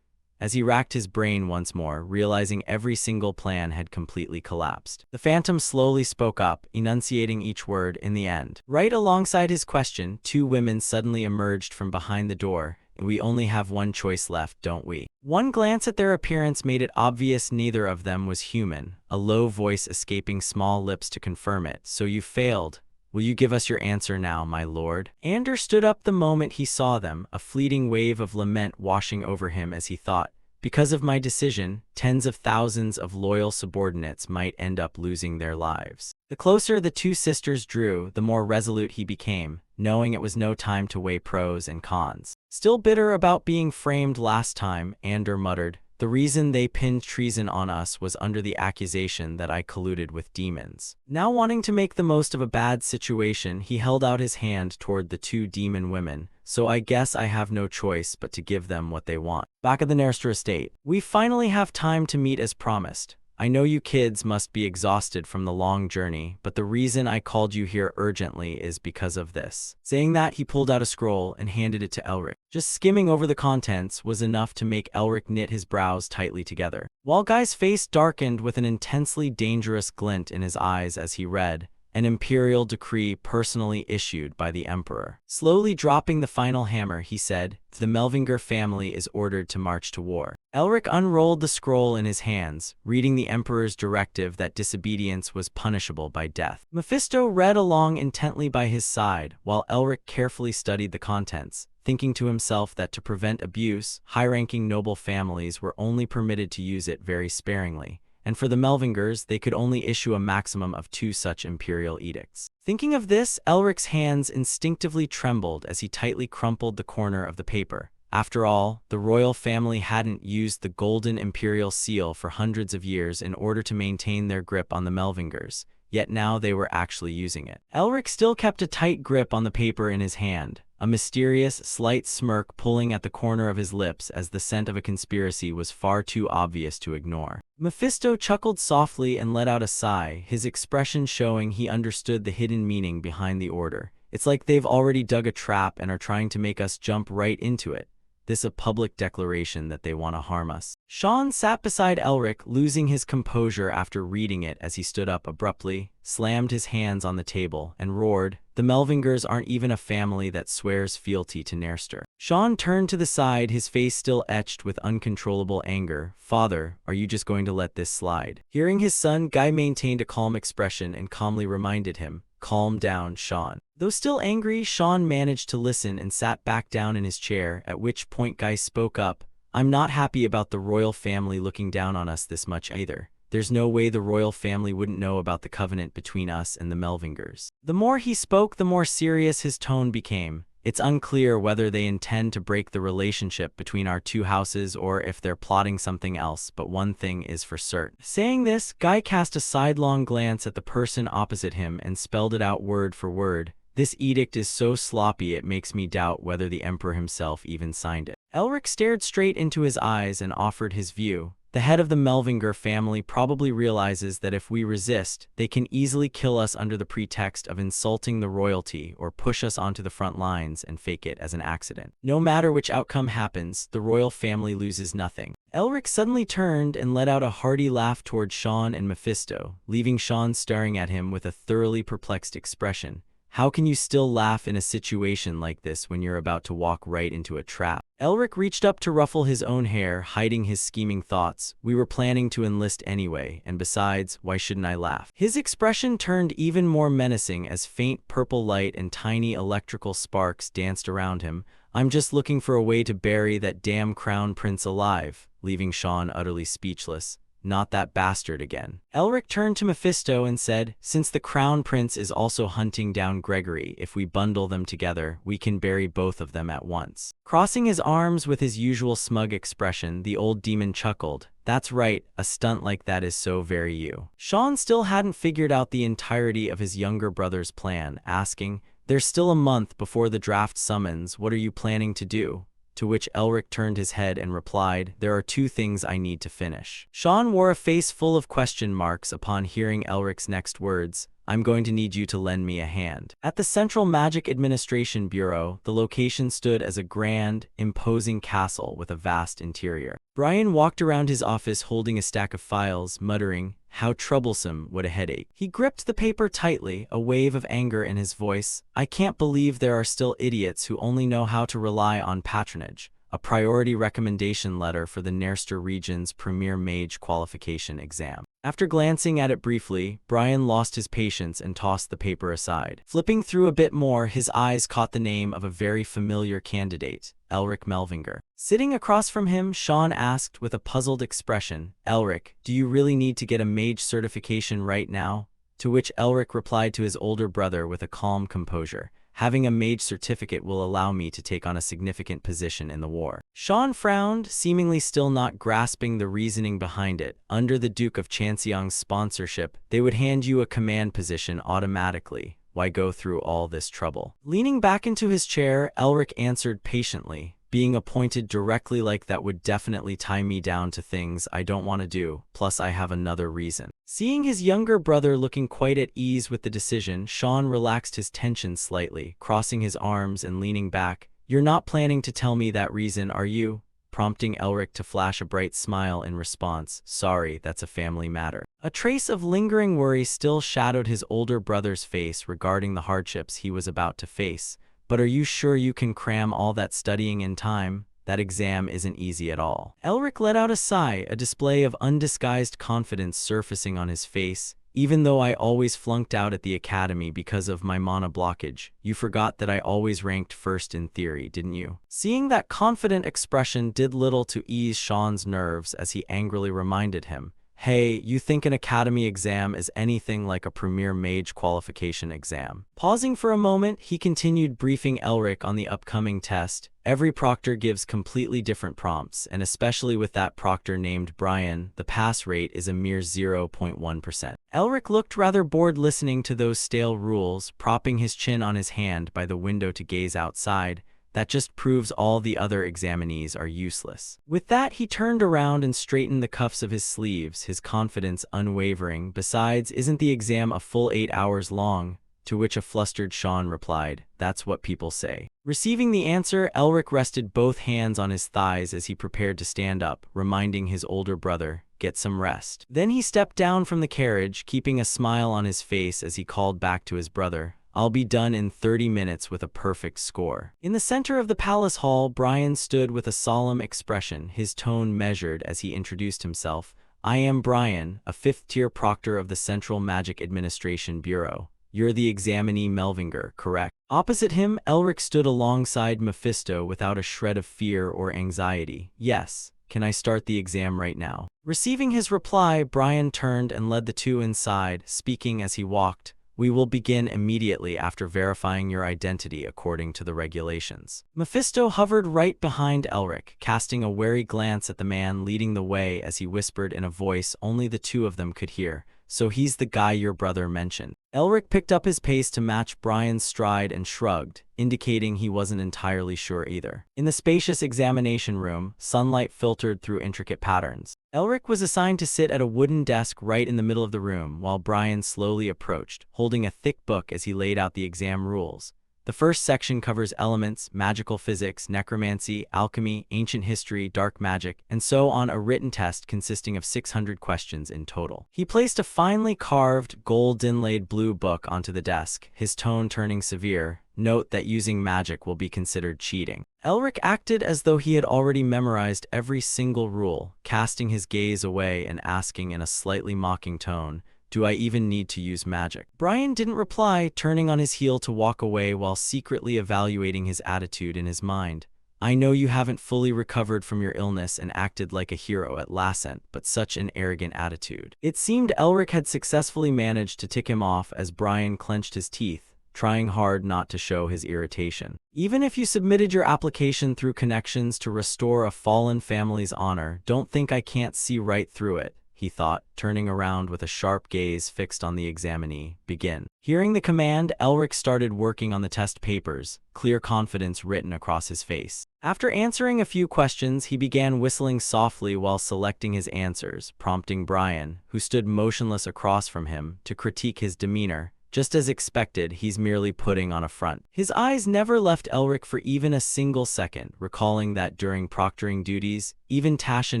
As he racked his brain once more, realizing every single plan had completely collapsed, the phantom slowly spoke up, enunciating each word in the end. Right alongside his question, two women suddenly emerged from behind the door. "We only have one choice left, don't we?" One glance at their appearance made it obvious neither of them was human, a low voice escaping small lips to confirm it. "So you failed. Will you give us your answer now, my lord?" Ander stood up the moment he saw them, a fleeting wave of lament washing over him as he thought, "Because of my decision, tens of thousands of loyal subordinates might end up losing their lives." The closer the two sisters drew, the more resolute he became, knowing it was no time to weigh pros and cons. Still bitter about being framed last time, Ander muttered, "The reason they pinned treason on us was under the accusation that I colluded with demons." Now wanting to make the most of a bad situation, he held out his hand toward the two demon women. "So I guess I have no choice but to give them what they want." Back at the Nerster estate, "We finally have time to meet as promised. I know you kids must be exhausted from the long journey, but the reason I called you here urgently is because of this." Saying that, he pulled out a scroll and handed it to Elric. Just skimming over the contents was enough to make Elric knit his brows tightly together, while Guy's face darkened with an intensely dangerous glint in his eyes as he read, "An imperial decree personally issued by the emperor." Slowly dropping the final hammer, he said, "The Melvinger family is ordered to march to war." Elric unrolled the scroll in his hands, reading the emperor's directive that disobedience was punishable by death. Mephisto read along intently by his side, while Elric carefully studied the contents, thinking to himself that to prevent abuse, high-ranking noble families were only permitted to use it very sparingly, and for the Melvingers, they could only issue a maximum of 2 such imperial edicts. Thinking of this, Elric's hands instinctively trembled as he tightly crumpled the corner of the paper. After all, the royal family hadn't used the golden imperial seal for hundreds of years in order to maintain their grip on the Melvingers, yet now they were actually using it. Elric still kept a tight grip on the paper in his hand, a mysterious, slight smirk pulling at the corner of his lips as the scent of a conspiracy was far too obvious to ignore. Mephisto chuckled softly and let out a sigh, his expression showing he understood the hidden meaning behind the order. It's like they've already dug a trap and are trying to make us jump right into it. This a public declaration that they want to harm us. Sean sat beside Elric, losing his composure after reading it as he stood up abruptly, slammed his hands on the table, and roared, "The Melvingers aren't even a family that swears fealty to Nerster." Sean turned to the side, his face still etched with uncontrollable anger. "Father, are you just going to let this slide?" Hearing his son, Guy maintained a calm expression and calmly reminded him, "Calm down, Sean." Though still angry, Sean managed to listen and sat back down in his chair, at which point Guy spoke up, "I'm not happy about the royal family looking down on us this much either. There's no way the royal family wouldn't know about the covenant between us and the Melvingers." The more he spoke, the more serious his tone became. "It's unclear whether they intend to break the relationship between our two houses or if they're plotting something else, but one thing is for certain." Saying this, Guy cast a sidelong glance at the person opposite him and spelled it out word for word. "This edict is so sloppy it makes me doubt whether the Emperor himself even signed it." Elric stared straight into his eyes and offered his view. "The head of the Melvinger family probably realizes that if we resist, they can easily kill us under the pretext of insulting the royalty or push us onto the front lines and fake it as an accident. No matter which outcome happens, the royal family loses nothing." Elric suddenly turned and let out a hearty laugh toward Sean and Mephisto, leaving Sean staring at him with a thoroughly perplexed expression. "How can you still laugh in a situation like this when you're about to walk right into a trap?" Elric reached up to ruffle his own hair, hiding his scheming thoughts. "We were planning to enlist anyway, and besides, why shouldn't I laugh?" His expression turned even more menacing as faint purple light and tiny electrical sparks danced around him. "I'm just looking for a way to bury that damn crown prince alive," leaving Sean utterly speechless. "Not that bastard again." Elric turned to Mephisto and said, "Since the crown prince is also hunting down Gregory, if we bundle them together, we can bury both of them at once." Crossing his arms with his usual smug expression, the old demon chuckled. "That's right, a stunt like that is so very you." Sean still hadn't figured out the entirety of his younger brother's plan, asking, "There's still a month before the draft summons, what are you planning to do?" To which Elric turned his head and replied, "There are 2 things I need to finish." Sean wore a face full of question marks upon hearing Elric's next words. "I'm going to need you to lend me a hand." At the Central Magic Administration Bureau, the location stood as a grand, imposing castle with a vast interior. Brian walked around his office holding a stack of files, muttering, "How troublesome, what a headache." He gripped the paper tightly, a wave of anger in his voice. "I can't believe there are still idiots who only know how to rely on patronage. A priority recommendation letter for the Nerster region's premier mage qualification exam." After glancing at it briefly, Brian lost his patience and tossed the paper aside. Flipping through a bit more, his eyes caught the name of a very familiar candidate, Elric Melvinger. Sitting across from him, Sean asked with a puzzled expression, "Elric, do you really need to get a mage certification right now?" To which Elric replied to his older brother with a calm composure, "Having a mage certificate will allow me to take on a significant position in the war." Sean frowned, seemingly still not grasping the reasoning behind it. "Under the Duke of Chanseong's sponsorship, they would hand you a command position automatically. Why go through all this trouble?" Leaning back into his chair, Elric answered patiently, "Being appointed directly like that would definitely tie me down to things I don't want to do, plus I have another reason." Seeing his younger brother looking quite at ease with the decision, Sean relaxed his tension slightly, crossing his arms and leaning back. "You're not planning to tell me that reason, are you?" Prompting Elric to flash a bright smile in response. "Sorry, that's a family matter." A trace of lingering worry still shadowed his older brother's face regarding the hardships he was about to face. "But are you sure you can cram all that studying in time? That exam isn't easy at all." Elric let out a sigh, a display of undisguised confidence surfacing on his face. "Even though I always flunked out at the academy because of my mana blockage, you forgot that I always ranked first in theory, didn't you?" Seeing that confident expression did little to ease Sean's nerves as he angrily reminded him, Hey, you think an academy exam is anything like a premier mage qualification exam? Pausing for a moment, he continued briefing Elric on the upcoming test. Every proctor gives completely different prompts, and especially with that proctor named Brian, the pass rate is a mere 0.1%. Elric looked rather bored listening to those stale rules, propping his chin on his hand by the window to gaze outside. That just proves all the other examinees are useless. With that, he turned around and straightened the cuffs of his sleeves, his confidence unwavering. Besides, isn't the exam a full 8 hours long? To which a flustered Sean replied, "That's what people say." Receiving the answer, Elric rested both hands on his thighs as he prepared to stand up, reminding his older brother, "Get some rest." Then he stepped down from the carriage, keeping a smile on his face as he called back to his brother, "I'll be done in 30 minutes with a perfect score." In the center of the palace hall, Brian stood with a solemn expression, his tone measured as he introduced himself. "I am Brian, a 5th-tier proctor of the Central Magic Administration Bureau. You're the examinee Melvinger, correct?" Opposite him, Elric stood alongside Mephisto without a shred of fear or anxiety. "Yes. Can I start the exam right now?" Receiving his reply, Brian turned and led the two inside, speaking as he walked. "We will begin immediately after verifying your identity according to the regulations." Mephisto hovered right behind Elric, casting a wary glance at the man leading the way as he whispered in a voice only the two of them could hear, "So he's the guy your brother mentioned." Elric picked up his pace to match Brian's stride and shrugged, indicating he wasn't entirely sure either. In the spacious examination room, sunlight filtered through intricate patterns. Elric was assigned to sit at a wooden desk right in the middle of the room, while Brian slowly approached, holding a thick book as he laid out the exam rules. The first section covers elements, magical physics, necromancy, alchemy, ancient history, dark magic, and so on, a written test consisting of 600 questions in total. He placed a finely carved, gold-inlaid blue book onto the desk, his tone turning severe. "Note that using magic will be considered cheating." Elric acted as though he had already memorized every single rule, casting his gaze away and asking in a slightly mocking tone, "Do I even need to use magic?" Brian didn't reply, turning on his heel to walk away while secretly evaluating his attitude in his mind. "I know you haven't fully recovered from your illness and acted like a hero at Lassent, but such an arrogant attitude." It seemed Elric had successfully managed to tick him off as Brian clenched his teeth, trying hard not to show his irritation. "Even if you submitted your application through connections to restore a fallen family's honor, don't think I can't see right through it," he thought, turning around with a sharp gaze fixed on the examinee. "Begin." Hearing the command, Elric started working on the test papers, clear confidence written across his face. After answering a few questions, he began whistling softly while selecting his answers, prompting Brian, who stood motionless across from him, to critique his demeanor. Just as expected, he's merely putting on a front. His eyes never left Elric for even a single second, recalling that during proctoring duties, even Tasha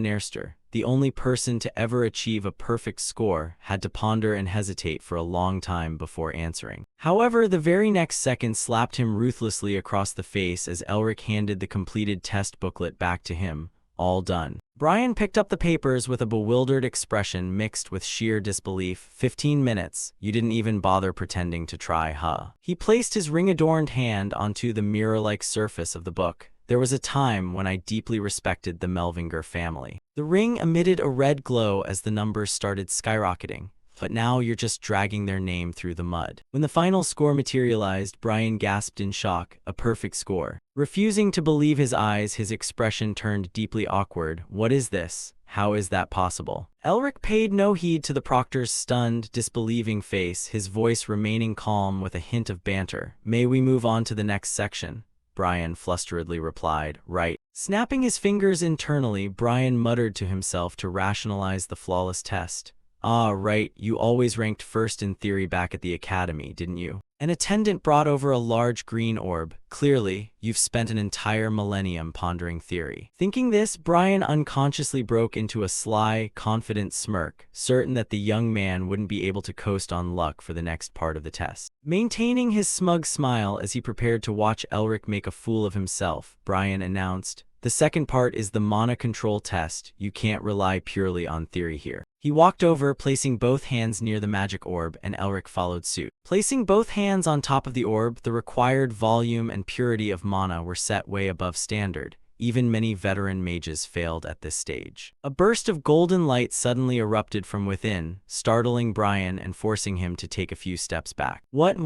Nerster, the only person to ever achieve a perfect score, had to ponder and hesitate for a long time before answering. However, the very next second slapped him ruthlessly across the face as Elric handed the completed test booklet back to him. All done. Brian picked up the papers with a bewildered expression mixed with sheer disbelief. 15 minutes. You didn't even bother pretending to try, huh? He placed his ring-adorned hand onto the mirror-like surface of the book. There was a time when I deeply respected the Melvinger family. The ring emitted a red glow as the numbers started skyrocketing. But now you're just dragging their name through the mud. When the final score materialized, Brian gasped in shock. A perfect score. Refusing to believe his eyes, his expression turned deeply awkward. "What is this? How is that possible?" Elric paid no heed to the proctor's stunned, disbelieving face, his voice remaining calm with a hint of banter. "May we move on to the next section?" Brian flusteredly replied. "Right." Snapping his fingers internally, Brian muttered to himself to rationalize the flawless test. "Ah, right, you always ranked first in theory back at the academy, didn't you?" An attendant brought over a large green orb. "Clearly, you've spent an entire millennium pondering theory." Thinking this, Brian unconsciously broke into a sly, confident smirk, certain that the young man wouldn't be able to coast on luck for the next part of the test. Maintaining his smug smile as he prepared to watch Elric make a fool of himself, Brian announced, "The second part is the mana control test. You can't rely purely on theory here." He walked over, placing both hands near the magic orb, and Elric followed suit. Placing both hands on top of the orb, the required volume and purity of mana were set way above standard. even many veteran mages failed at this stage. A burst of golden light suddenly erupted from within, startling Brian and forcing him to take a few steps back. What?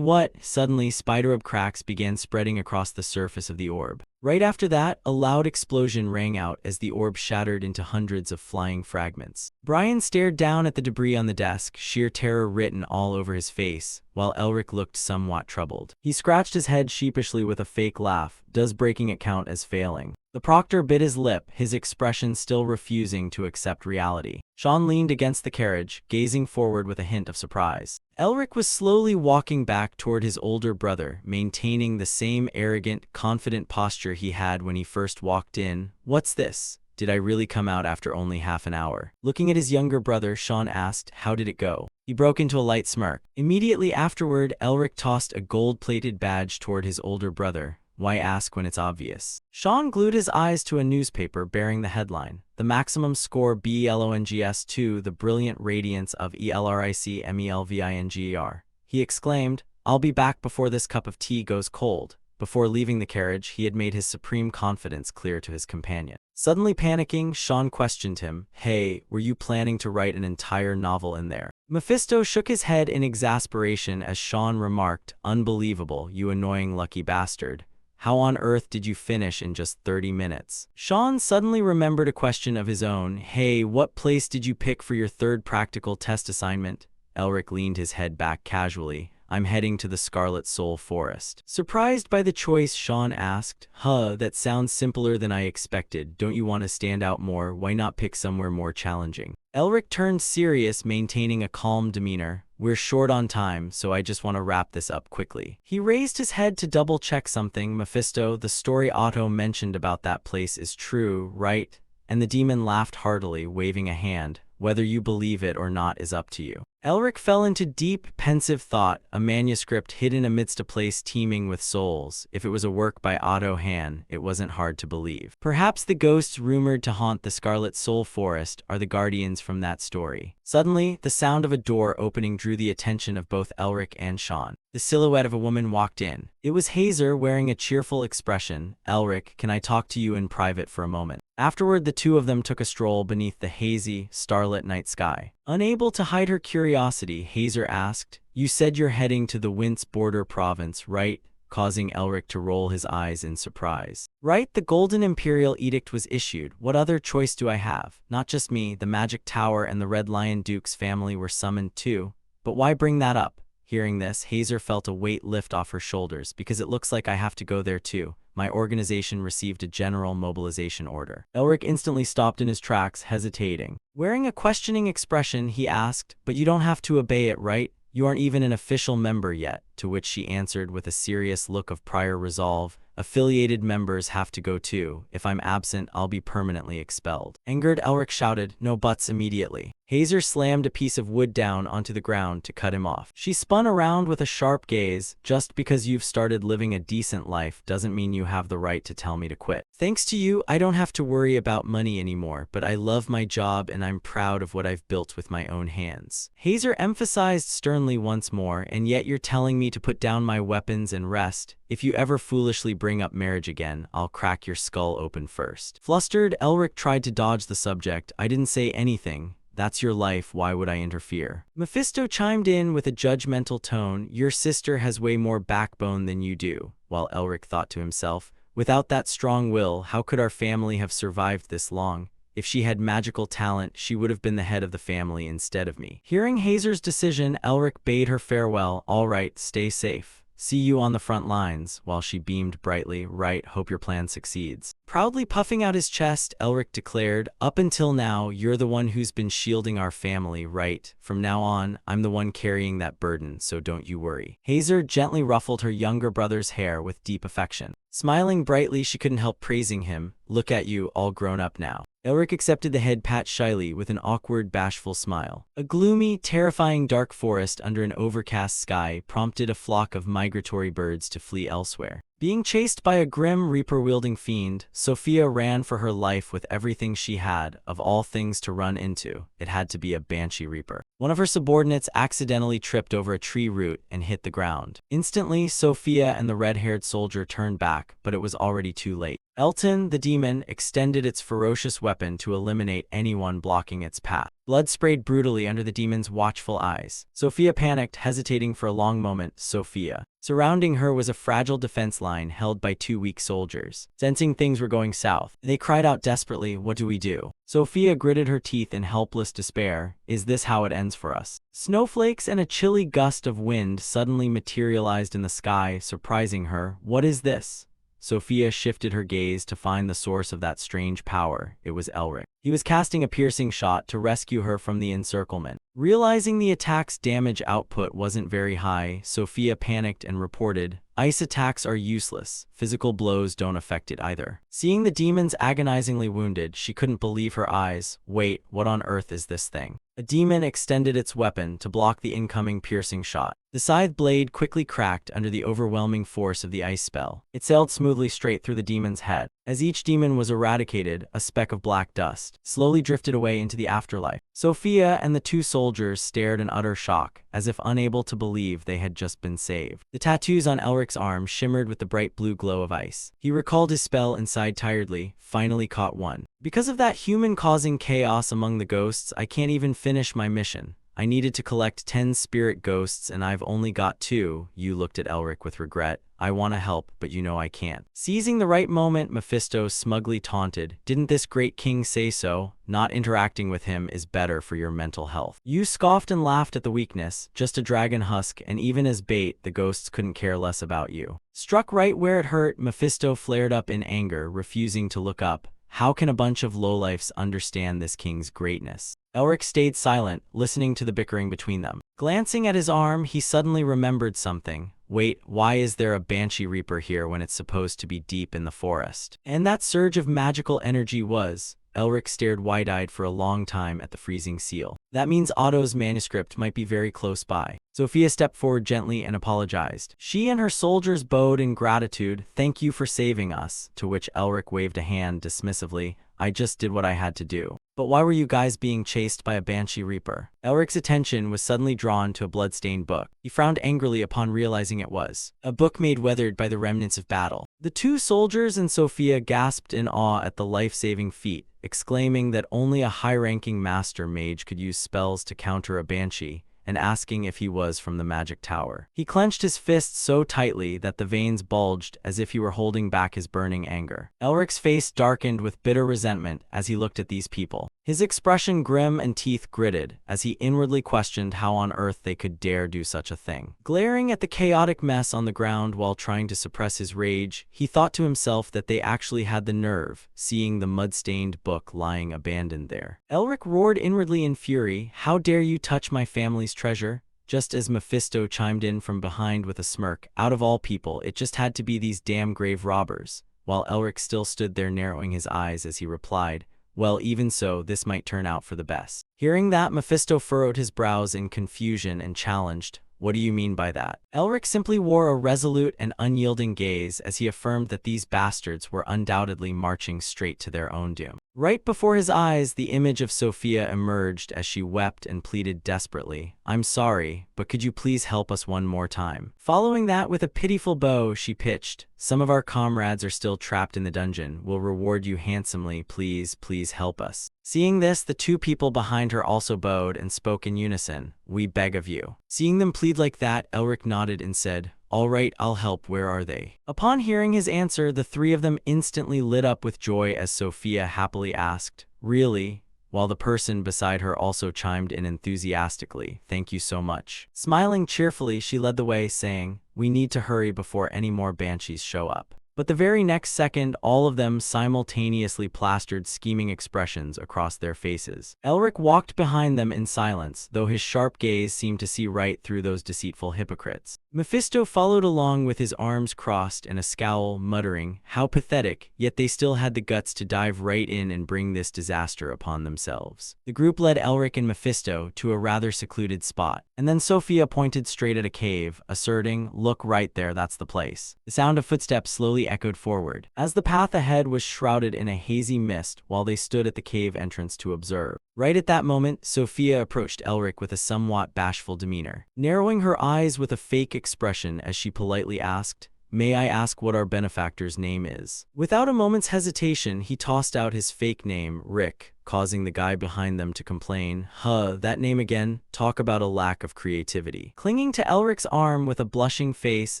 Suddenly, spider-web cracks began spreading across the surface of the orb. Right after that, a loud explosion rang out as the orb shattered into hundreds of flying fragments. Brian stared down at the debris on the desk, sheer terror written all over his face, while Elric looked somewhat troubled. He scratched his head sheepishly with a fake laugh. Does breaking it count as failing? The proctor bit his lip, his expression still refusing to accept reality. Sean leaned against the carriage, gazing forward with a hint of surprise. Elric was slowly walking back toward his older brother, maintaining the same arrogant, confident posture he had when he first walked in. What's this? Did I really come out after only half an hour? Looking at his younger brother, Sean asked, how did it go? He broke into a light smirk. Immediately afterward, Elric tossed a gold-plated badge toward his older brother. Why ask when it's obvious? Sean glued his eyes to a newspaper bearing the headline, "The Maximum Score BELONGS 2, the Brilliant Radiance of ELRICMELVINGER. He exclaimed, I'll be back before this cup of tea goes cold. Before leaving the carriage, he had made his supreme confidence clear to his companion. Suddenly panicking, Sean questioned him, Hey, were you planning to write an entire novel in there? Mephisto shook his head in exasperation as Sean remarked, Unbelievable, you annoying lucky bastard. How on earth did you finish in just 30 minutes? Sean suddenly remembered a question of his own. Hey, what place did you pick for your third practical test assignment? Elric leaned his head back casually. I'm heading to the Scarlet Soul Forest. Surprised by the choice, Sean asked, that sounds simpler than I expected. Don't you want to stand out more? Why not pick somewhere more challenging? Elric turned serious, maintaining a calm demeanor. We're short on time, so I just want to wrap this up quickly. He raised his head to double-check something. Mephisto, the story Otto mentioned about that place is true, right? And the demon laughed heartily, waving a hand. Whether you believe it or not is up to you. Elric fell into deep, pensive thought, a manuscript hidden amidst a place teeming with souls. If it was a work by Otto Hahn, it wasn't hard to believe. Perhaps the ghosts rumored to haunt the Scarlet Soul Forest are the guardians from that story. Suddenly, the sound of a door opening drew the attention of both Elric and Sean. The silhouette of a woman walked in. It was Hazer, wearing a cheerful expression. Elric, can I talk to you in private for a moment? Afterward, the two of them took a stroll beneath the hazy, starlit night sky. Unable to hide her curiosity, Hazer asked, You said you're heading to the Wince border province, right? Causing Elric to roll his eyes in surprise. Right, the Golden Imperial Edict was issued. What other choice do I have? Not just me, the Magic Tower and the Red Lion Duke's family were summoned too. But why bring that up? Hearing this, Hazer felt a weight lift off her shoulders, because it looks like I have to go there too. My organization received a general mobilization order. Elric instantly stopped in his tracks, hesitating. Wearing a questioning expression, he asked, But you don't have to obey it, right? You aren't even an official member yet, to which she answered with a serious look of prior resolve. Affiliated members have to go too. If I'm absent, I'll be permanently expelled. Angered, Elric shouted, No buts immediately. Hazer slammed a piece of wood down onto the ground to cut him off. She spun around with a sharp gaze. Just because you've started living a decent life doesn't mean you have the right to tell me to quit. Thanks to you, I don't have to worry about money anymore, but I love my job and I'm proud of what I've built with my own hands. Hazer emphasized sternly once more, and yet you're telling me to put down my weapons and rest. If you ever foolishly bring up marriage again, I'll crack your skull open first. Flustered, Elric tried to dodge the subject. I didn't say anything. That's your life, why would I interfere? Mephisto chimed in with a judgmental tone. Your sister has way more backbone than you do, while Elric thought to himself, without that strong will, how could our family have survived this long? If she had magical talent, she would have been the head of the family instead of me. Hearing Hazer's decision, Elric bade her farewell. All right, stay safe. See you on the front lines, while she beamed brightly. Right, hope your plan succeeds. Proudly puffing out his chest, Elric declared, Up until now, you're the one who's been shielding our family, right? From now on, I'm the one carrying that burden, so don't you worry. Hazer gently ruffled her younger brother's hair with deep affection. Smiling brightly, she couldn't help praising him. Look at you, all grown up now. Elric accepted the head pat shyly with an awkward, bashful smile. A gloomy, terrifying dark forest under an overcast sky prompted a flock of migratory birds to flee elsewhere. Being chased by a grim reaper-wielding fiend, Sophia ran for her life with everything she had. Of all things to run into, it had to be a banshee reaper. One of her subordinates accidentally tripped over a tree root and hit the ground. Instantly, Sophia and the red-haired soldier turned back, but it was already too late. Elton, the demon, extended its ferocious weapon to eliminate anyone blocking its path. Blood sprayed brutally under the demon's watchful eyes. Sophia panicked, hesitating for a long moment. Sophia. Surrounding her was a fragile defense line held by two weak soldiers. Sensing things were going south, they cried out desperately, "What do we do?" Sophia gritted her teeth in helpless despair. Is this how it ends for us? Snowflakes and a chilly gust of wind suddenly materialized in the sky, surprising her. What is this? Sophia shifted her gaze to find the source of that strange power. It was Elric. He was casting a piercing shot to rescue her from the encirclement. Realizing the attack's damage output wasn't very high, Sophia panicked and reported, "Ice attacks are useless. Physical blows don't affect it either." Seeing the demons agonizingly wounded, she couldn't believe her eyes. Wait, what on earth is this thing? A demon extended its weapon to block the incoming piercing shot. The scythe blade quickly cracked under the overwhelming force of the ice spell. It sailed smoothly straight through the demon's head. As each demon was eradicated, a speck of black dust slowly drifted away into the afterlife. Sophia and the two soldiers stared in utter shock, as if unable to believe they had just been saved. The tattoos on Elric's arm shimmered with the bright blue glow of ice. He recalled his spell and sighed tiredly, finally caught one. Because of that human causing chaos among the ghosts, I can't even finish my mission. I needed to collect 10 spirit ghosts and I've only got 2. You looked at Elric with regret. I want to help, but you know I can't. Seizing the right moment, Mephisto smugly taunted, "Didn't this great king say so? Not interacting with him is better for your mental health." You scoffed and laughed at the weakness, just a dragon husk, and even as bait, the ghosts couldn't care less about you. Struck right where it hurt, Mephisto flared up in anger, refusing to look up. How can a bunch of lowlifes understand this king's greatness? Elric stayed silent, listening to the bickering between them. Glancing at his arm, he suddenly remembered something. Wait, why is there a Banshee Reaper here when it's supposed to be deep in the forest? And that surge of magical energy was... Elric stared wide-eyed for a long time at the freezing seal. That means Otto's manuscript might be very close by. Sophia stepped forward gently and apologized. She and her soldiers bowed in gratitude. "Thank you for saving us," to which Elric waved a hand dismissively. "I just did what I had to do." "But why were you guys being chased by a Banshee Reaper?" Elric's attention was suddenly drawn to a blood-stained book. He frowned angrily upon realizing it was a book made weathered by the remnants of battle. The two soldiers and Sophia gasped in awe at the life-saving feat, exclaiming that only a high-ranking master mage could use spells to counter a banshee, and asking if he was from the magic tower. He clenched his fists so tightly that the veins bulged as if he were holding back his burning anger. Elric's face darkened with bitter resentment as he looked at these people. His expression grim and teeth gritted as he inwardly questioned how on earth they could dare do such a thing. Glaring at the chaotic mess on the ground while trying to suppress his rage, he thought to himself that they actually had the nerve, seeing the mud-stained book lying abandoned there. Elric roared inwardly in fury, "How dare you touch my family's treasure?" Just as Mephisto chimed in from behind with a smirk. Out of all people, it just had to be these damn grave robbers, while Elric still stood there narrowing his eyes as he replied, "Well, even so, this might turn out for the best." Hearing that, Mephisto furrowed his brows in confusion and challenged, "What do you mean by that?" Elric simply wore a resolute and unyielding gaze as he affirmed that these bastards were undoubtedly marching straight to their own doom. Right before his eyes, the image of Sophia emerged as she wept and pleaded desperately, "I'm sorry, but could you please help us one more time?" Following that, with a pitiful bow, she pitched, "Some of our comrades are still trapped in the dungeon. We'll reward you handsomely. Please, please help us." Seeing this, the two people behind her also bowed and spoke in unison, "We beg of you." Seeing them plead like that, Elric nodded and said, "All right, I'll help. Where are they?" Upon hearing his answer, the three of them instantly lit up with joy as Sophia happily asked, "Really?" While the person beside her also chimed in enthusiastically, "Thank you so much." Smiling cheerfully, she led the way, saying, "We need to hurry before any more banshees show up." But the very next second, all of them simultaneously plastered scheming expressions across their faces. Elric walked behind them in silence, though his sharp gaze seemed to see right through those deceitful hypocrites. Mephisto followed along with his arms crossed and a scowl, muttering, "How pathetic," yet they still had the guts to dive right in and bring this disaster upon themselves. The group led Elric and Mephisto to a rather secluded spot, and then Sophia pointed straight at a cave, asserting, "Look right there, that's the place." The sound of footsteps slowly echoed forward, as the path ahead was shrouded in a hazy mist while they stood at the cave entrance to observe. Right at that moment, Sophia approached Elric with a somewhat bashful demeanor, narrowing her eyes with a fake expression as she politely asked, "May I ask what our benefactor's name is?" Without a moment's hesitation, he tossed out his fake name, Rick, causing the guy behind them to complain, "Huh, that name again? Talk about a lack of creativity." Clinging to Elric's arm with a blushing face,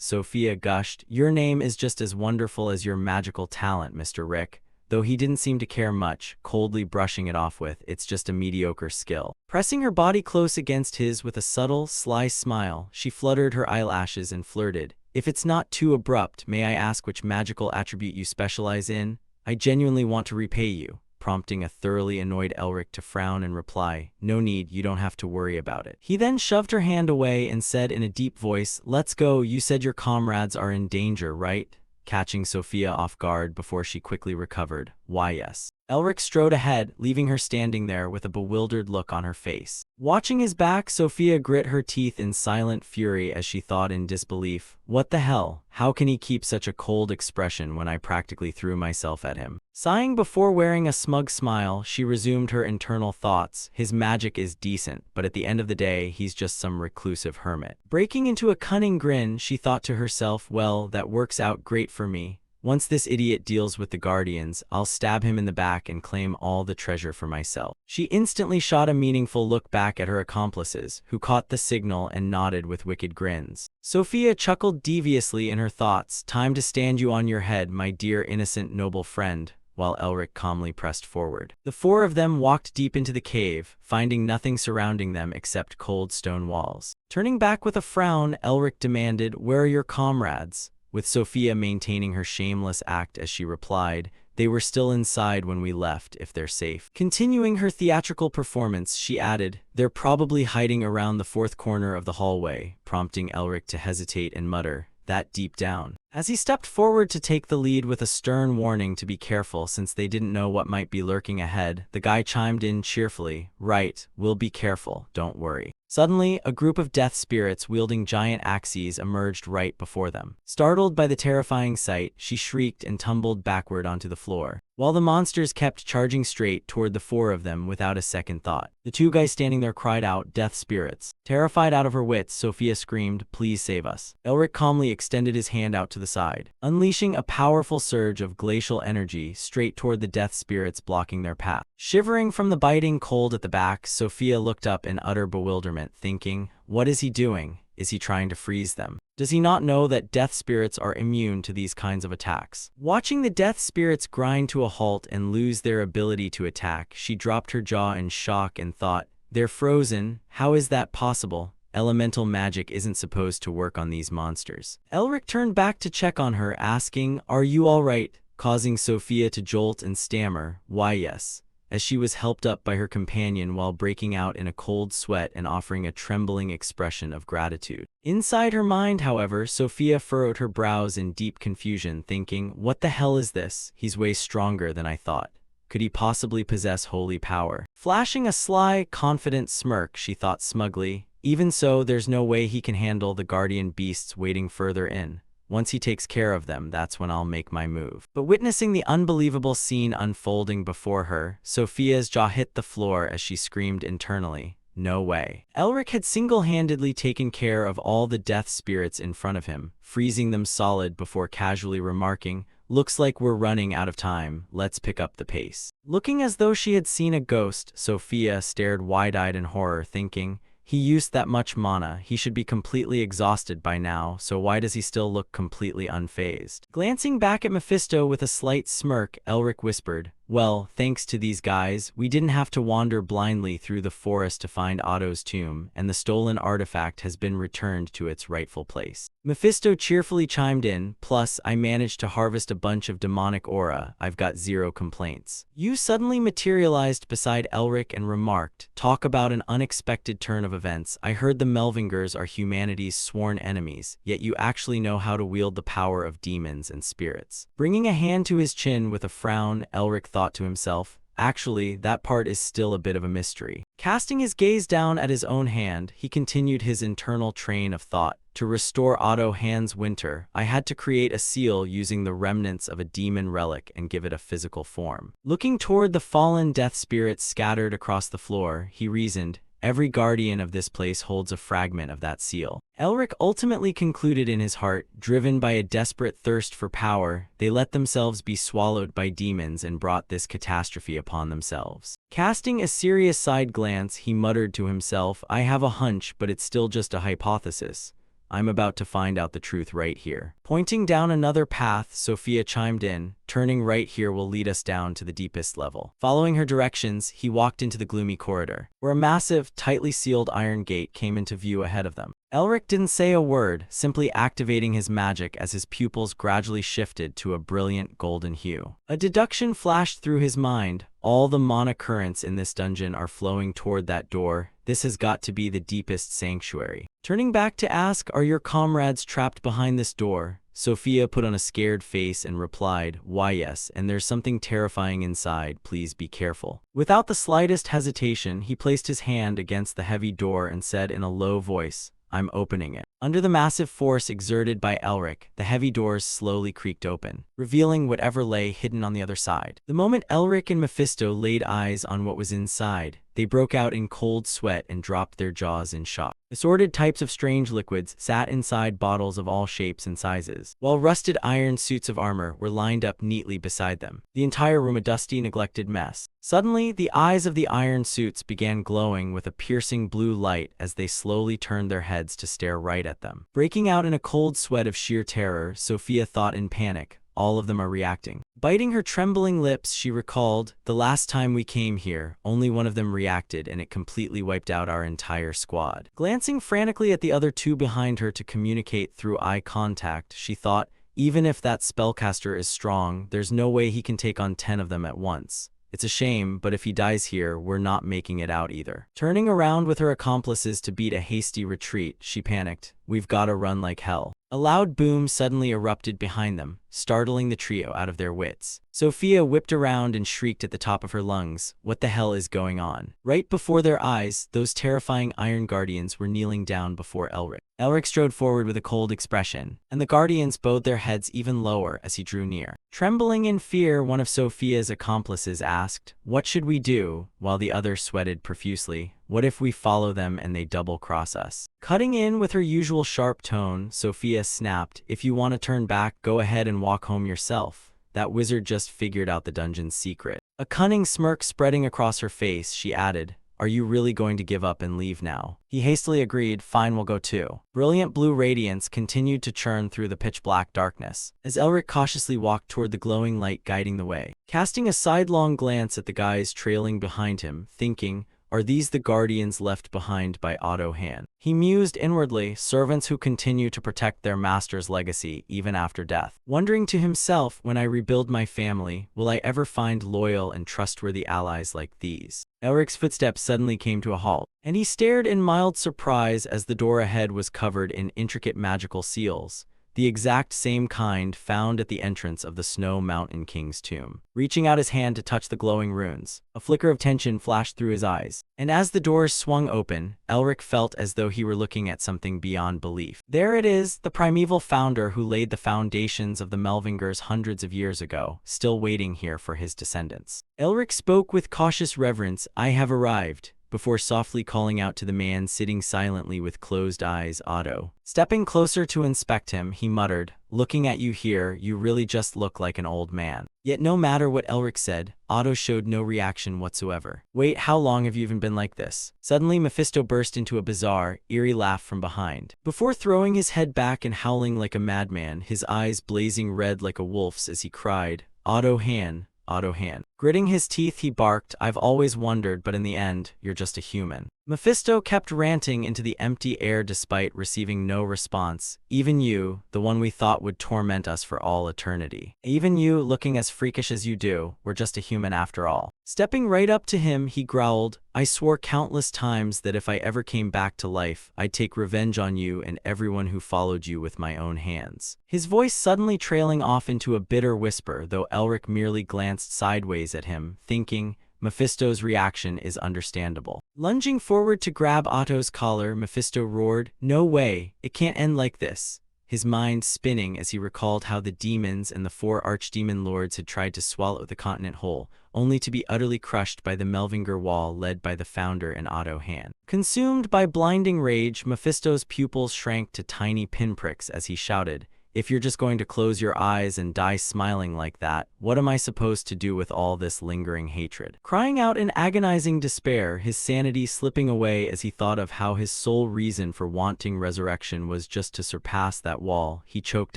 Sophia gushed, "Your name is just as wonderful as your magical talent, Mr. Rick." Though he didn't seem to care much, coldly brushing it off with, "It's just a mediocre skill." Pressing her body close against his with a subtle, sly smile, she fluttered her eyelashes and flirted, "If it's not too abrupt, may I ask which magical attribute you specialize in? I genuinely want to repay you," prompting a thoroughly annoyed Elric to frown and reply, "No need, you don't have to worry about it." He then shoved her hand away and said in a deep voice, "Let's go, you said your comrades are in danger, right?" Catching Sophia off guard before she quickly recovered, "Why yes." Elric strode ahead, leaving her standing there with a bewildered look on her face. Watching his back, Sophia grit her teeth in silent fury as she thought in disbelief, "What the hell? How can he keep such a cold expression when I practically threw myself at him?" Sighing before wearing a smug smile, she resumed her internal thoughts. His magic is decent, but at the end of the day, he's just some reclusive hermit. Breaking into a cunning grin, she thought to herself, "Well, that works out great for me. Once this idiot deals with the Guardians, I'll stab him in the back and claim all the treasure for myself." She instantly shot a meaningful look back at her accomplices, who caught the signal and nodded with wicked grins. Sophia chuckled deviously in her thoughts, "Time to stand you on your head, my dear innocent noble friend," while Elric calmly pressed forward. The four of them walked deep into the cave, finding nothing surrounding them except cold stone walls. Turning back with a frown, Elric demanded, "Where are your comrades?" With Sophia maintaining her shameless act as she replied, "They were still inside when we left, if they're safe." Continuing her theatrical performance, she added, "They're probably hiding around the fourth corner of the hallway," prompting Elric to hesitate and mutter, "That deep down." As he stepped forward to take the lead with a stern warning to be careful since they didn't know what might be lurking ahead, the guy chimed in cheerfully, "Right, we'll be careful, don't worry." Suddenly, a group of death spirits wielding giant axes emerged right before them. Startled by the terrifying sight, she shrieked and tumbled backward onto the floor, while the monsters kept charging straight toward the four of them without a second thought. The two guys standing there cried out, "Death spirits." Terrified out of her wits, Sophia screamed, "Please save us." Elric calmly extended his hand out to the side, unleashing a powerful surge of glacial energy straight toward the death spirits blocking their path. Shivering from the biting cold at the back, Sophia looked up in utter bewilderment, thinking, "What is he doing? Is he trying to freeze them? Does he not know that death spirits are immune to these kinds of attacks?" Watching the death spirits grind to a halt and lose their ability to attack, she dropped her jaw in shock and thought, "They're frozen. How is that possible? Elemental magic isn't supposed to work on these monsters." Elric turned back to check on her, asking, "Are you all right?" causing Sophia to jolt and stammer, "Why yes," as she was helped up by her companion while breaking out in a cold sweat and offering a trembling expression of gratitude. Inside her mind, however, Sophia furrowed her brows in deep confusion, thinking, "What the hell is this? He's way stronger than I thought. Could he possibly possess holy power?" Flashing a sly, confident smirk, she thought smugly, "Even so, there's no way he can handle the guardian beasts waiting further in. Once he takes care of them, that's when I'll make my move." But witnessing the unbelievable scene unfolding before her, Sophia's jaw hit the floor as she screamed internally, "No way." Elric had single-handedly taken care of all the death spirits in front of him, freezing them solid before casually remarking, "Looks like we're running out of time, let's pick up the pace." Looking as though she had seen a ghost, Sophia stared wide-eyed in horror, thinking, "He used that much mana, he should be completely exhausted by now, so why does he still look completely unfazed?" Glancing back at Mephisto with a slight smirk, Elric whispered, Well, thanks to these guys, we didn't have to wander blindly through the forest to find Otto's tomb, and the stolen artifact has been returned to its rightful place. Mephisto cheerfully chimed in, plus I managed to harvest a bunch of demonic aura. I've got zero complaints. You suddenly materialized beside Elric and remarked, talk about an unexpected turn of events. I heard the Melvingers are humanity's sworn enemies, yet you actually know how to wield the power of demons and spirits. Bringing a hand to his chin with a frown, Elric thought to himself, actually, that part is still a bit of a mystery. Casting his gaze down at his own hand, he continued his internal train of thought. To restore Otto Hand's winter, I had to create a seal using the remnants of a demon relic and give it a physical form. Looking toward the fallen death spirits scattered across the floor, he reasoned, every guardian of this place holds a fragment of that seal. Elric ultimately concluded in his heart, driven by a desperate thirst for power, they let themselves be swallowed by demons and brought this catastrophe upon themselves. Casting a serious side glance, he muttered to himself, I have a hunch, but it's still just a hypothesis. I'm about to find out the truth right here. Pointing down another path, Sophia chimed in, turning right here will lead us down to the deepest level. Following her directions, he walked into the gloomy corridor, where a massive, tightly sealed iron gate came into view ahead of them. Elric didn't say a word, simply activating his magic as his pupils gradually shifted to a brilliant golden hue. A deduction flashed through his mind. All the mana currents in this dungeon are flowing toward that door. This has got to be the deepest sanctuary. Turning back to ask, are your comrades trapped behind this door? Sophia put on a scared face and replied, why yes, and there's something terrifying inside, please be careful. Without the slightest hesitation, he placed his hand against the heavy door and said in a low voice, I'm opening it. Under the massive force exerted by Elric, the heavy doors slowly creaked open, revealing whatever lay hidden on the other side. The moment Elric and Mephisto laid eyes on what was inside, they broke out in cold sweat and dropped their jaws in shock. Assorted types of strange liquids sat inside bottles of all shapes and sizes, while rusted iron suits of armor were lined up neatly beside them, the entire room a dusty, neglected mess. Suddenly, the eyes of the iron suits began glowing with a piercing blue light as they slowly turned their heads to stare right at them. Breaking out in a cold sweat of sheer terror, Sophia thought in panic, all of them are reacting. Biting her trembling lips, she recalled, the last time we came here, only one of them reacted and it completely wiped out our entire squad. Glancing frantically at the other two behind her to communicate through eye contact, she thought, even if that spellcaster is strong, there's no way he can take on 10 of them at once. It's a shame, but if he dies here, we're not making it out either. Turning around with her accomplices to beat a hasty retreat, she panicked, we've gotta run like hell. A loud boom suddenly erupted behind them, startling the trio out of their wits. Sophia whipped around and shrieked at the top of her lungs, what the hell is going on? Right before their eyes, those terrifying Iron Guardians were kneeling down before Elric. Elric strode forward with a cold expression, and the Guardians bowed their heads even lower as he drew near. Trembling in fear, one of Sophia's accomplices asked, what should we do? While the other sweated profusely, what if we follow them and they double-cross us? Cutting in with her usual sharp tone, Sophia snapped, if you want to turn back, go ahead and walk home yourself. That wizard just figured out the dungeon's secret. A cunning smirk spreading across her face, she added, are you really going to give up and leave now? He hastily agreed, fine, we'll go too. Brilliant blue radiance continued to churn through the pitch-black darkness, as Elric cautiously walked toward the glowing light guiding the way. Casting a sidelong glance at the guys trailing behind him, thinking, are these the guardians left behind by Otto Hand? He mused inwardly, servants who continue to protect their master's legacy even after death. Wondering to himself, when I rebuild my family, will I ever find loyal and trustworthy allies like these? Elric's footsteps suddenly came to a halt, and he stared in mild surprise as the door ahead was covered in intricate magical seals, the exact same kind found at the entrance of the Snow Mountain King's tomb. Reaching out his hand to touch the glowing runes, a flicker of tension flashed through his eyes, and as the doors swung open, Elric felt as though he were looking at something beyond belief. There it is, the primeval founder who laid the foundations of the Melvingers hundreds of years ago, still waiting here for his descendants. Elric spoke with cautious reverence, I have arrived, before softly calling out to the man sitting silently with closed eyes, Otto. Stepping closer to inspect him, he muttered, looking at you here, you really just look like an old man. Yet no matter what Elric said, Otto showed no reaction whatsoever. Wait, how long have you even been like this? Suddenly, Mephisto burst into a bizarre, eerie laugh from behind. Before throwing his head back and howling like a madman, his eyes blazing red like a wolf's as he cried, Otto Han. Otto Han. Gritting his teeth, he barked, "I've always wondered, but in the end, you're just a human." Mephisto kept ranting into the empty air despite receiving no response. "Even you, the one we thought would torment us for all eternity. Even you, looking as freakish as you do, we're just a human after all." Stepping right up to him, he growled, "I swore countless times that if I ever came back to life, I'd take revenge on you and everyone who followed you with my own hands." His voice suddenly trailing off into a bitter whisper, though Elric merely glanced sideways at him, thinking, Mephisto's reaction is understandable. Lunging forward to grab Otto's collar, Mephisto roared, "No way, it can't end like this." His mind spinning as he recalled how the demons and the 4 archdemon lords had tried to swallow the continent whole, only to be utterly crushed by the Melvinger wall led by the founder and Otto Han. Consumed by blinding rage, Mephisto's pupils shrank to tiny pinpricks as he shouted, "If you're just going to close your eyes and die smiling like that, what am I supposed to do with all this lingering hatred?" Crying out in agonizing despair, his sanity slipping away as he thought of how his sole reason for wanting resurrection was just to surpass that wall, he choked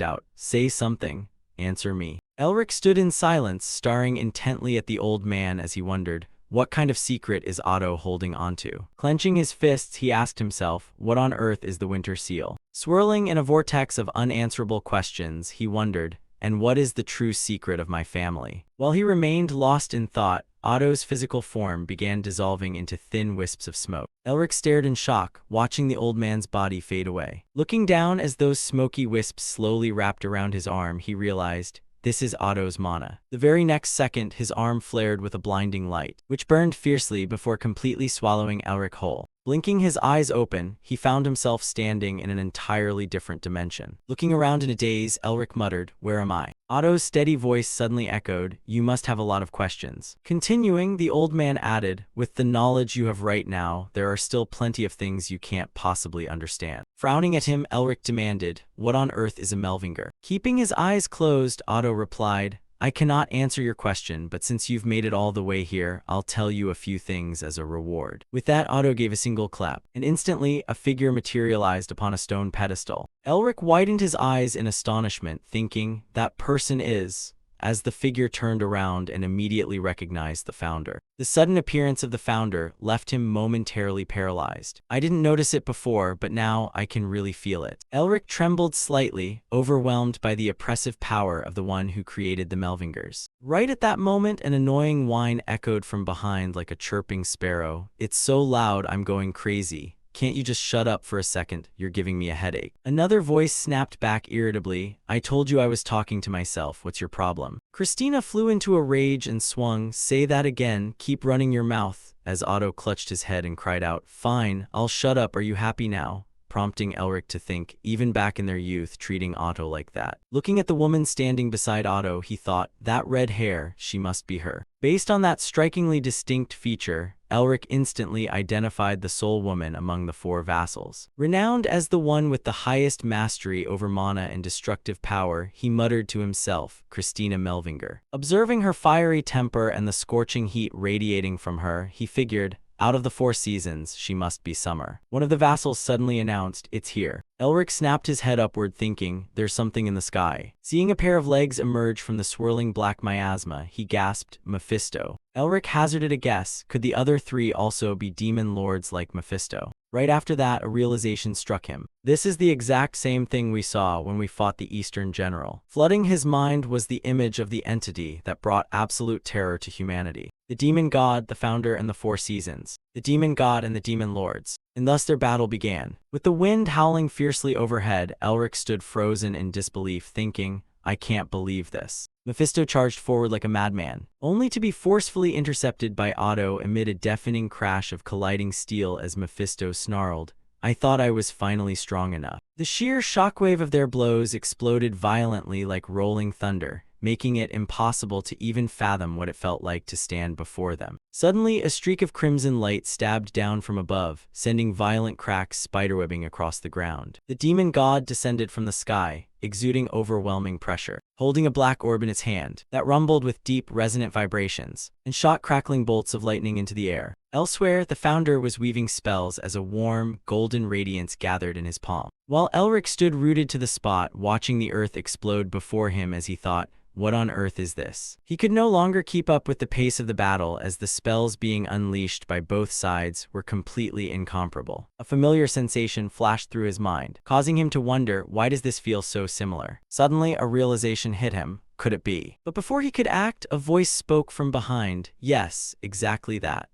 out, "Say something. Answer me." Elric stood in silence, staring intently at the old man as he wondered, what kind of secret is Otto holding onto? Clenching his fists, he asked himself, what on earth is the Winter Seal? Swirling in a vortex of unanswerable questions, he wondered, and what is the true secret of my family? While he remained lost in thought, Otto's physical form began dissolving into thin wisps of smoke. Elric stared in shock, watching the old man's body fade away. Looking down as those smoky wisps slowly wrapped around his arm, he realized, this is Otto's mana. The very next second, his arm flared with a blinding light, which burned fiercely before completely swallowing Elric whole. Blinking his eyes open, he found himself standing in an entirely different dimension. Looking around in a daze, Elric muttered, "Where am I?" Otto's steady voice suddenly echoed, "You must have a lot of questions." Continuing, the old man added, "With the knowledge you have right now, there are still plenty of things you can't possibly understand." Frowning at him, Elric demanded, "What on earth is a Melvinger?" Keeping his eyes closed, Otto replied, "I cannot answer your question, but since you've made it all the way here, I'll tell you a few things as a reward." With that, Otto gave a single clap, and instantly, a figure materialized upon a stone pedestal. Elric widened his eyes in astonishment, thinking, that person is, as the figure turned around and immediately recognized the founder. The sudden appearance of the founder left him momentarily paralyzed. "I didn't notice it before, but now I can really feel it." Elric trembled slightly, overwhelmed by the oppressive power of the one who created the Melvingers. Right at that moment, an annoying whine echoed from behind like a chirping sparrow. "It's so loud, I'm going crazy. Can't you just shut up for a second? You're giving me a headache." Another voice snapped back irritably, "I told you I was talking to myself. What's your problem?" Christina flew into a rage and swung, "Say that again, keep running your mouth," as Otto clutched his head and cried out, "Fine, I'll shut up. Are you happy now?" Prompting Elric to think, even back in their youth, treating Otto like that. Looking at the woman standing beside Otto, he thought, that red hair, she must be her. Based on that strikingly distinct feature, Elric instantly identified the sole woman among the 4 vassals. Renowned as the one with the highest mastery over mana and destructive power, he muttered to himself, Christina Melvinger. Observing her fiery temper and the scorching heat radiating from her, he figured, out of the 4 seasons, she must be summer. One of the vassals suddenly announced, "It's here." Elric snapped his head upward, thinking, there's something in the sky. Seeing a pair of legs emerge from the swirling black miasma, he gasped, "Mephisto." Elric hazarded a guess, could the other 3 also be demon lords like Mephisto? Right after that, a realization struck him. This is the exact same thing we saw when we fought the Eastern General. Flooding his mind was the image of the entity that brought absolute terror to humanity. The demon god, the founder, and the 4 seasons. The demon god and the demon lords. And thus their battle began. With the wind howling fiercely overhead, Elric stood frozen in disbelief, thinking, I can't believe this. Mephisto charged forward like a madman, only to be forcefully intercepted by Otto amid a deafening crash of colliding steel as Mephisto snarled, I thought I was finally strong enough. The sheer shockwave of their blows exploded violently like rolling thunder, making it impossible to even fathom what it felt like to stand before them. Suddenly, a streak of crimson light stabbed down from above, sending violent cracks spiderwebbing across the ground. The demon god descended from the sky, exuding overwhelming pressure, holding a black orb in its hand that rumbled with deep, resonant vibrations, and shot crackling bolts of lightning into the air. Elsewhere, the founder was weaving spells as a warm, golden radiance gathered in his palm. While Elric stood rooted to the spot, watching the earth explode before him as he thought, what on earth is this? He could no longer keep up with the pace of the battle as the spells being unleashed by both sides were completely incomparable. A familiar sensation flashed through his mind, causing him to wonder, why does this feel so similar? Suddenly, a realization hit him. Could it be? But before he could act, a voice spoke from behind. Yes, exactly that.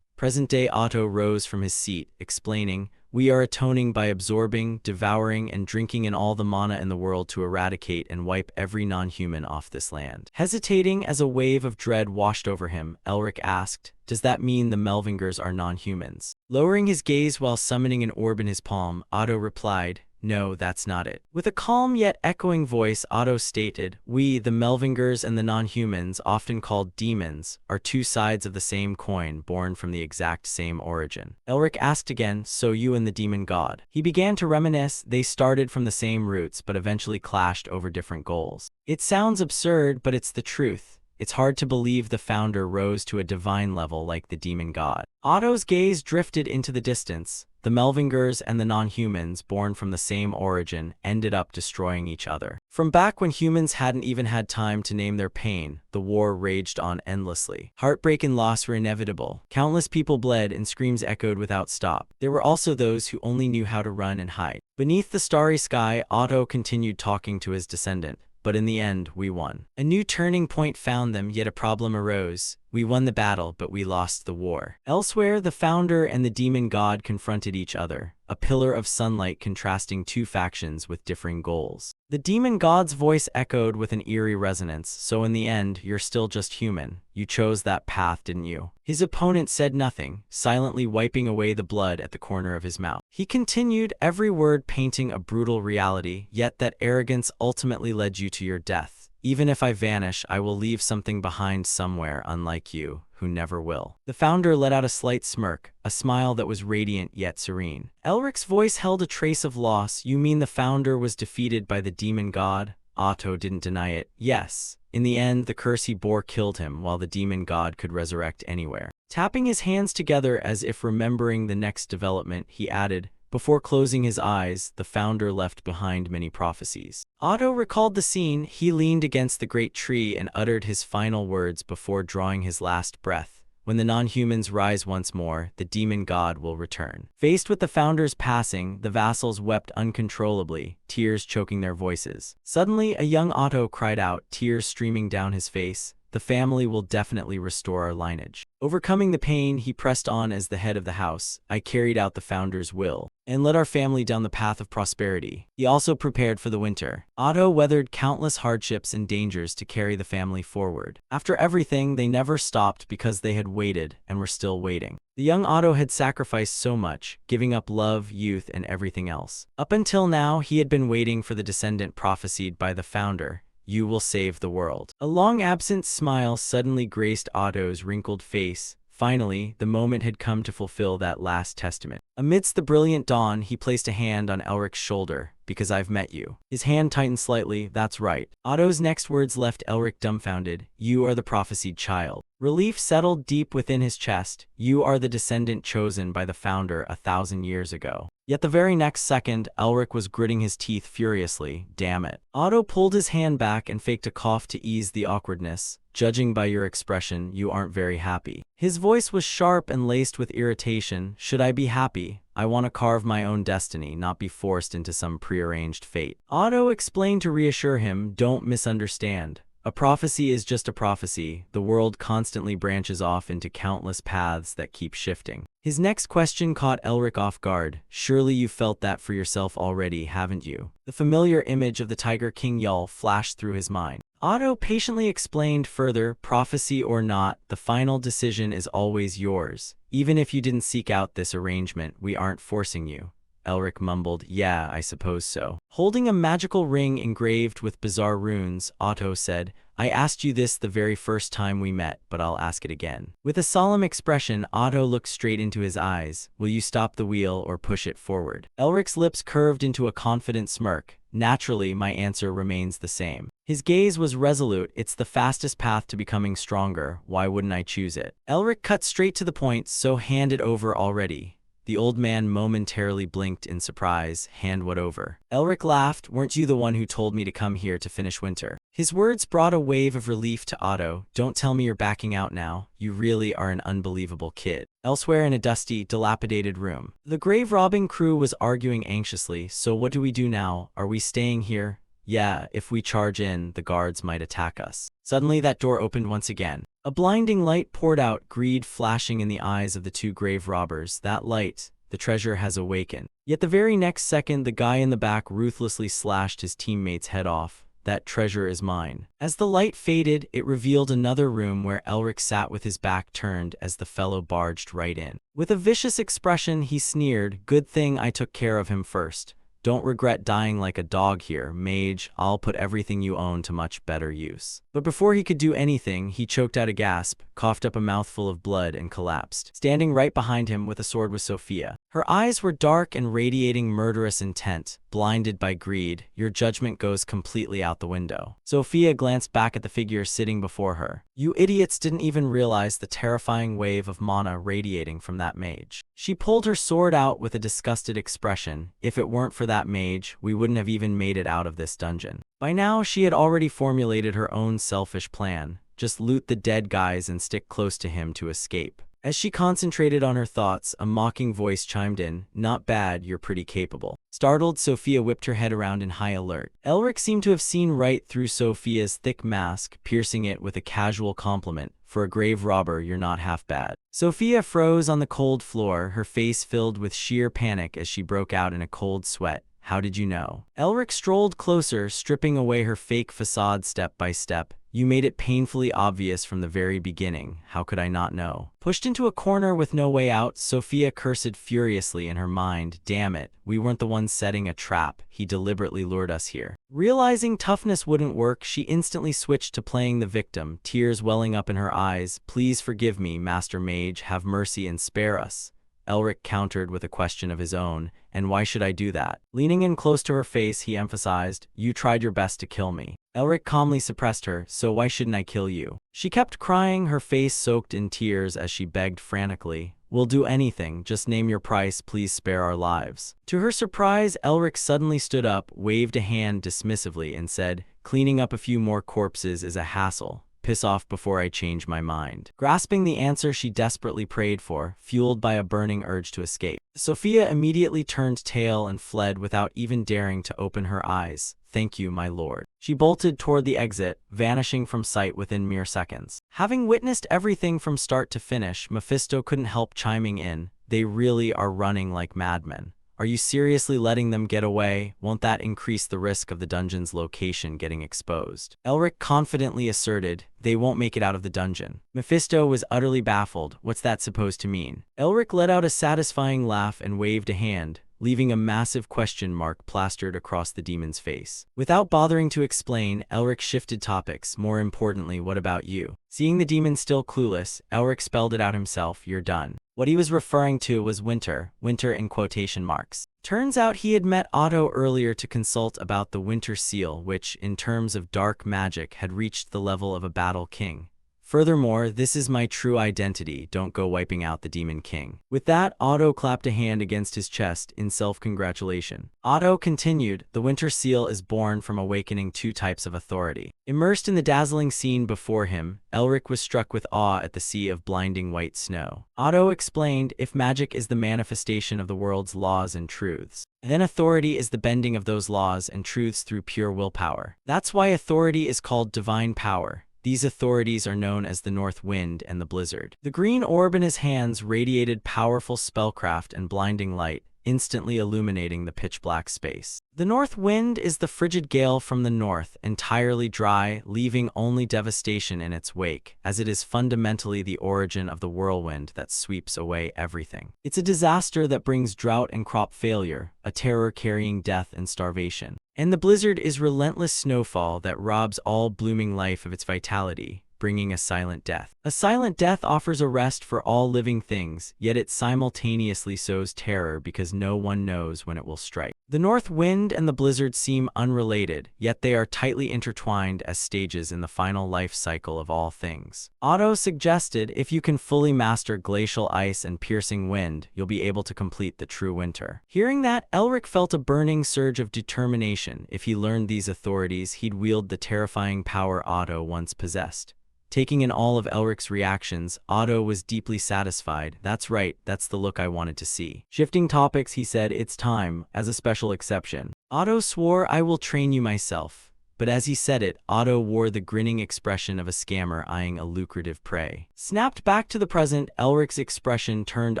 Present-day Otto rose from his seat, explaining, we are atoning by absorbing, devouring, and drinking in all the mana in the world to eradicate and wipe every non-human off this land. Hesitating as a wave of dread washed over him, Elric asked, does that mean the Melvingers are non-humans? Lowering his gaze while summoning an orb in his palm, Otto replied, no, that's not it. With a calm yet echoing voice, Otto stated, we, the Melvingers and the non-humans, often called demons, are two sides of the same coin born from the exact same origin. Elric asked again, so you and the demon god? He began to reminisce. They started from the same roots but eventually clashed over different goals. It sounds absurd, but it's the truth. It's hard to believe the founder rose to a divine level like the demon god. Otto's gaze drifted into the distance. The Melvingers and the non-humans, born from the same origin, ended up destroying each other. From back when humans hadn't even had time to name their pain, the war raged on endlessly. Heartbreak and loss were inevitable. Countless people bled and screams echoed without stop. There were also those who only knew how to run and hide. Beneath the starry sky, Otto continued talking to his descendant. But in the end, we won. A new turning point found them, yet a problem arose. We won the battle, but we lost the war. Elsewhere, the founder and the demon god confronted each other, a pillar of sunlight contrasting two factions with differing goals. The demon god's voice echoed with an eerie resonance, so in the end, you're still just human. You chose that path, didn't you? His opponent said nothing, silently wiping away the blood at the corner of his mouth. He continued, every word painting a brutal reality, yet that arrogance ultimately led you to your death. Even if I vanish, I will leave something behind somewhere, unlike you, who never will. The founder let out a slight smirk, a smile that was radiant yet serene. Elric's voice held a trace of loss. You mean the founder was defeated by the demon god? Otto didn't deny it. Yes. In the end, the curse he bore killed him, while the demon god could resurrect anywhere. Tapping his hands together as if remembering the next development, he added, before closing his eyes, the founder left behind many prophecies. Otto recalled the scene. He leaned against the great tree and uttered his final words before drawing his last breath. When the non-humans rise once more, the demon god will return. Faced with the founder's passing, the vassals wept uncontrollably, tears choking their voices. Suddenly, a young Otto cried out, tears streaming down his face, the family will definitely restore our lineage. Overcoming the pain, he pressed on as the head of the house. I carried out the founder's will and led our family down the path of prosperity. He also prepared for the winter. Otto weathered countless hardships and dangers to carry the family forward. After everything, they never stopped because they had waited and were still waiting. The young Otto had sacrificed so much, giving up love, youth, and everything else. Up until now, he had been waiting for the descendant prophesied by the founder. You will save the world. A long-absent smile suddenly graced Otto's wrinkled face. Finally, the moment had come to fulfill that last testament. Amidst the brilliant dawn, he placed a hand on Elric's shoulder. Because I've met you. His hand tightened slightly. That's right. Otto's next words left Elric dumbfounded. You are the prophesied child. Relief settled deep within his chest. You are the descendant chosen by the founder 1,000 years ago. Yet the very next second, Elric was gritting his teeth furiously. Damn it. Otto pulled his hand back and faked a cough to ease the awkwardness. Judging by your expression, you aren't very happy. His voice was sharp and laced with irritation. Should I be happy? I want to carve my own destiny, not be forced into some prearranged fate. Otto explained to reassure him, don't misunderstand. A prophecy is just a prophecy. The world constantly branches off into countless paths that keep shifting. His next question caught Elric off guard. Surely you felt that for yourself already, haven't you? The familiar image of the Tiger King Yul flashed through his mind. Otto patiently explained further, prophecy or not, the final decision is always yours. Even if you didn't seek out this arrangement, we aren't forcing you. Elric mumbled, yeah, I suppose so. Holding a magical ring engraved with bizarre runes, Otto said, I asked you this the very first time we met, but I'll ask it again. With a solemn expression, Otto looked straight into his eyes. Will you stop the wheel or push it forward? Elric's lips curved into a confident smirk. Naturally, my answer remains the same. His gaze was resolute. It's the fastest path to becoming stronger. Why wouldn't I choose it? Elric cut straight to the point, so hand it over already. The old man momentarily blinked in surprise. Hand what over? Elric laughed. Weren't you the one who told me to come here to finish winter? His words brought a wave of relief to Otto. Don't tell me you're backing out now. You really are an unbelievable kid. Elsewhere in a dusty, dilapidated room, the grave robbing crew was arguing anxiously. So what do we do now? Are we staying here? Yeah, if we charge in, the guards might attack us. Suddenly that door opened once again. A blinding light poured out, greed flashing in the eyes of the two grave robbers. That light, the treasure has awakened. Yet the very next second, the guy in the back ruthlessly slashed his teammate's head off. That treasure is mine. As the light faded, it revealed another room where Elric sat with his back turned as the fellow barged right in. With a vicious expression, he sneered, "Good thing I took care of him first. Don't regret dying like a dog here, Mage. I'll put everything you own to much better use." But before he could do anything, he choked out a gasp, coughed up a mouthful of blood, and collapsed. Standing right behind him with a sword was Sophia. Her eyes were dark and radiating murderous intent. Blinded by greed, your judgment goes completely out the window. Sophia glanced back at the figure sitting before her. You idiots didn't even realize the terrifying wave of mana radiating from that mage. She pulled her sword out with a disgusted expression. If it weren't for that mage, we wouldn't have even made it out of this dungeon. By now, she had already formulated her own selfish plan. Just loot the dead guys and stick close to him to escape. As she concentrated on her thoughts, a mocking voice chimed in. Not bad, you're pretty capable. Startled, Sophia whipped her head around in high alert. Elric seemed to have seen right through Sophia's thick mask, piercing it with a casual compliment. For a grave robber, you're not half bad. Sophia froze on the cold floor, her face filled with sheer panic as she broke out in a cold sweat. How did you know? Elric strolled closer, stripping away her fake facade step by step. You made it painfully obvious from the very beginning. How could I not know? Pushed into a corner with no way out, Sophia cursed furiously in her mind. Damn it, we weren't the ones setting a trap. He deliberately lured us here. Realizing toughness wouldn't work, she instantly switched to playing the victim, tears welling up in her eyes. Please forgive me, Master Mage. Have mercy and spare us. Elric countered with a question of his own. And why should I do that? Leaning in close to her face, he emphasized, you tried your best to kill me. Elric calmly suppressed her, so why shouldn't I kill you? She kept crying, her face soaked in tears as she begged frantically. We'll do anything, just name your price, please spare our lives. To her surprise, Elric suddenly stood up, waved a hand dismissively, and said, cleaning up a few more corpses is a hassle. Piss off before I change my mind. Grasping the answer she desperately prayed for, fueled by a burning urge to escape, Sophia immediately turned tail and fled without even daring to open her eyes. Thank you, my lord. She bolted toward the exit, vanishing from sight within mere seconds. Having witnessed everything from start to finish, Mephisto couldn't help chiming in. They really are running like madmen. Are you seriously letting them get away? Won't that increase the risk of the dungeon's location getting exposed? Elric confidently asserted, they won't make it out of the dungeon. Mephisto was utterly baffled. What's that supposed to mean? Elric let out a satisfying laugh and waved a hand, leaving a massive question mark plastered across the demon's face. Without bothering to explain, Elric shifted topics. More importantly, what about you? Seeing the demon still clueless, Elric spelled it out himself. You're done. What he was referring to was winter in quotation marks. Turns out he had met Otto earlier to consult about the Winter Seal, which, in terms of dark magic, had reached the level of a battle king. Furthermore, this is my true identity, don't go wiping out the Demon King. With that, Otto clapped a hand against his chest in self-congratulation. Otto continued, the Winter Seal is born from awakening two types of authority. Immersed in the dazzling scene before him, Elric was struck with awe at the sea of blinding white snow. Otto explained, if magic is the manifestation of the world's laws and truths, then authority is the bending of those laws and truths through pure willpower. That's why authority is called divine power. These authorities are known as the North Wind and the Blizzard. The green orb in his hands radiated powerful spellcraft and blinding light, instantly illuminating the pitch-black space. The North Wind is the frigid gale from the north, entirely dry, leaving only devastation in its wake, as it is fundamentally the origin of the whirlwind that sweeps away everything. It's a disaster that brings drought and crop failure, a terror carrying death and starvation. And the blizzard is relentless snowfall that robs all blooming life of its vitality, bringing a silent death. A silent death offers a rest for all living things, yet it simultaneously sows terror because no one knows when it will strike. The north wind and the blizzard seem unrelated, yet they are tightly intertwined as stages in the final life cycle of all things. Otto suggested if you can fully master glacial ice and piercing wind, you'll be able to complete the true winter. Hearing that, Elric felt a burning surge of determination. If he learned these authorities, he'd wield the terrifying power Otto once possessed. Taking in all of Elric's reactions, Otto was deeply satisfied. That's right, that's the look I wanted to see. Shifting topics, he said, it's time, as a special exception. Otto swore, I will train you myself. But as he said it, Otto wore the grinning expression of a scammer eyeing a lucrative prey. Snapped back to the present, Elric's expression turned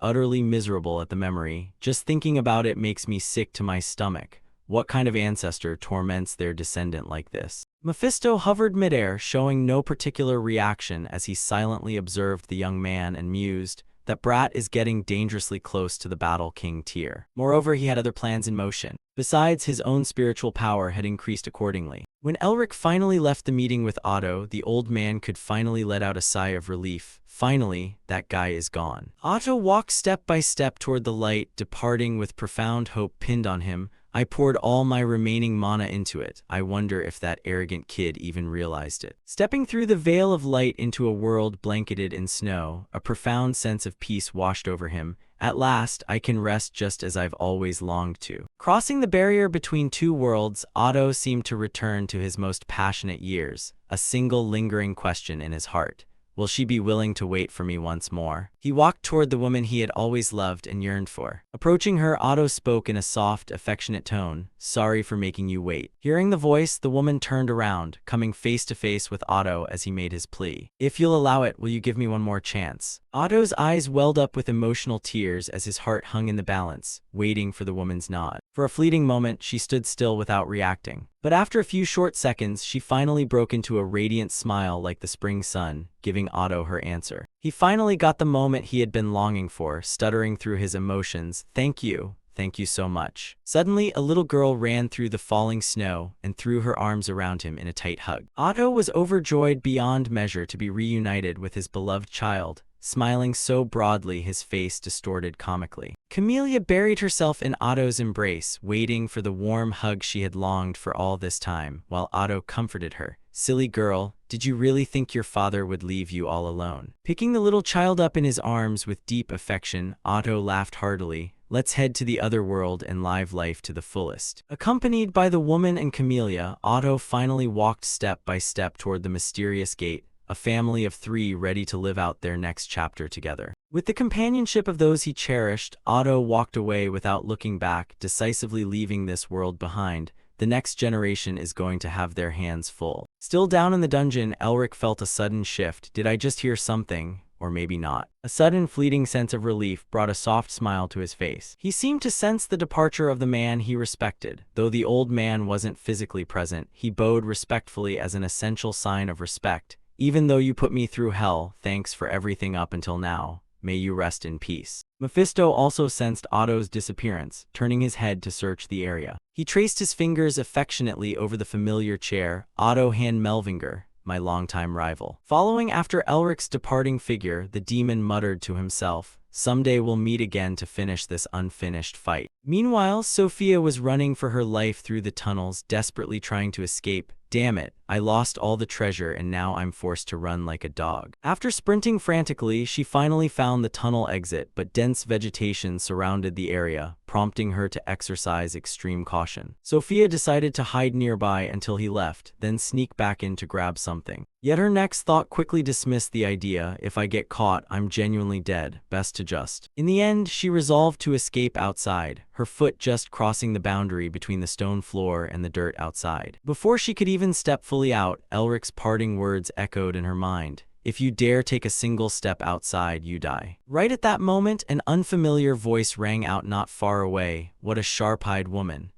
utterly miserable at the memory. Just thinking about it makes me sick to my stomach. What kind of ancestor torments their descendant like this? Mephisto hovered midair, showing no particular reaction as he silently observed the young man and mused, that brat is getting dangerously close to the Battle King tier. Moreover, he had other plans in motion. Besides, his own spiritual power had increased accordingly. When Elric finally left the meeting with Otto, the old man could finally let out a sigh of relief. Finally, that guy is gone. Otto walked step by step toward the light, departing with profound hope pinned on him. I poured all my remaining mana into it. I wonder if that arrogant kid even realized it. Stepping through the veil of light into a world blanketed in snow, a profound sense of peace washed over him. At last, I can rest just as I've always longed to. Crossing the barrier between two worlds, Otto seemed to return to his most passionate years, a single lingering question in his heart. Will she be willing to wait for me once more? He walked toward the woman he had always loved and yearned for. Approaching her, Otto spoke in a soft, affectionate tone. Sorry for making you wait. Hearing the voice, the woman turned around, coming face to face with Otto as he made his plea. If you'll allow it, will you give me one more chance? Otto's eyes welled up with emotional tears as his heart hung in the balance, waiting for the woman's nod. For a fleeting moment, she stood still without reacting. But after a few short seconds, she finally broke into a radiant smile like the spring sun, giving Otto her answer. He finally got the moment he had been longing for, stuttering through his emotions. Thank you so much. Suddenly, a little girl ran through the falling snow and threw her arms around him in a tight hug. Otto was overjoyed beyond measure to be reunited with his beloved child, smiling so broadly his face distorted comically. Camellia buried herself in Otto's embrace, waiting for the warm hug she had longed for all this time, while Otto comforted her. Silly girl, did you really think your father would leave you all alone? Picking the little child up in his arms with deep affection, Otto laughed heartily. Let's head to the other world and live life to the fullest. Accompanied by the woman and Camellia, Otto finally walked step by step toward the mysterious gate, a family of 3 ready to live out their next chapter together. With the companionship of those he cherished, Otto walked away without looking back, decisively leaving this world behind. The next generation is going to have their hands full. Still down in the dungeon, Elric felt a sudden shift. Did I just hear something? Or maybe not. A sudden fleeting sense of relief brought a soft smile to his face. He seemed to sense the departure of the man he respected. Though the old man wasn't physically present, he bowed respectfully as an essential sign of respect. Even though you put me through hell, thanks for everything up until now. May you rest in peace. Mephisto also sensed Otto's disappearance, turning his head to search the area. He traced his fingers affectionately over the familiar chair. Otto Han Melvinger, my longtime rival. Following after Elric's departing figure, the demon muttered to himself, someday we'll meet again to finish this unfinished fight. Meanwhile, Sophia was running for her life through the tunnels, desperately trying to escape. Damn it, I lost all the treasure and now I'm forced to run like a dog. After sprinting frantically, she finally found the tunnel exit, but dense vegetation surrounded the area, prompting her to exercise extreme caution. Sophia decided to hide nearby until he left, then sneak back in to grab something. Yet her next thought quickly dismissed the idea. If I get caught, I'm genuinely dead. Best to just. In the end, she resolved to escape outside, her foot just crossing the boundary between the stone floor and the dirt outside. Before she could even step fully out, Elric's parting words echoed in her mind. If you dare take a single step outside, you die. Right at that moment, an unfamiliar voice rang out not far away. What a sharp-eyed woman.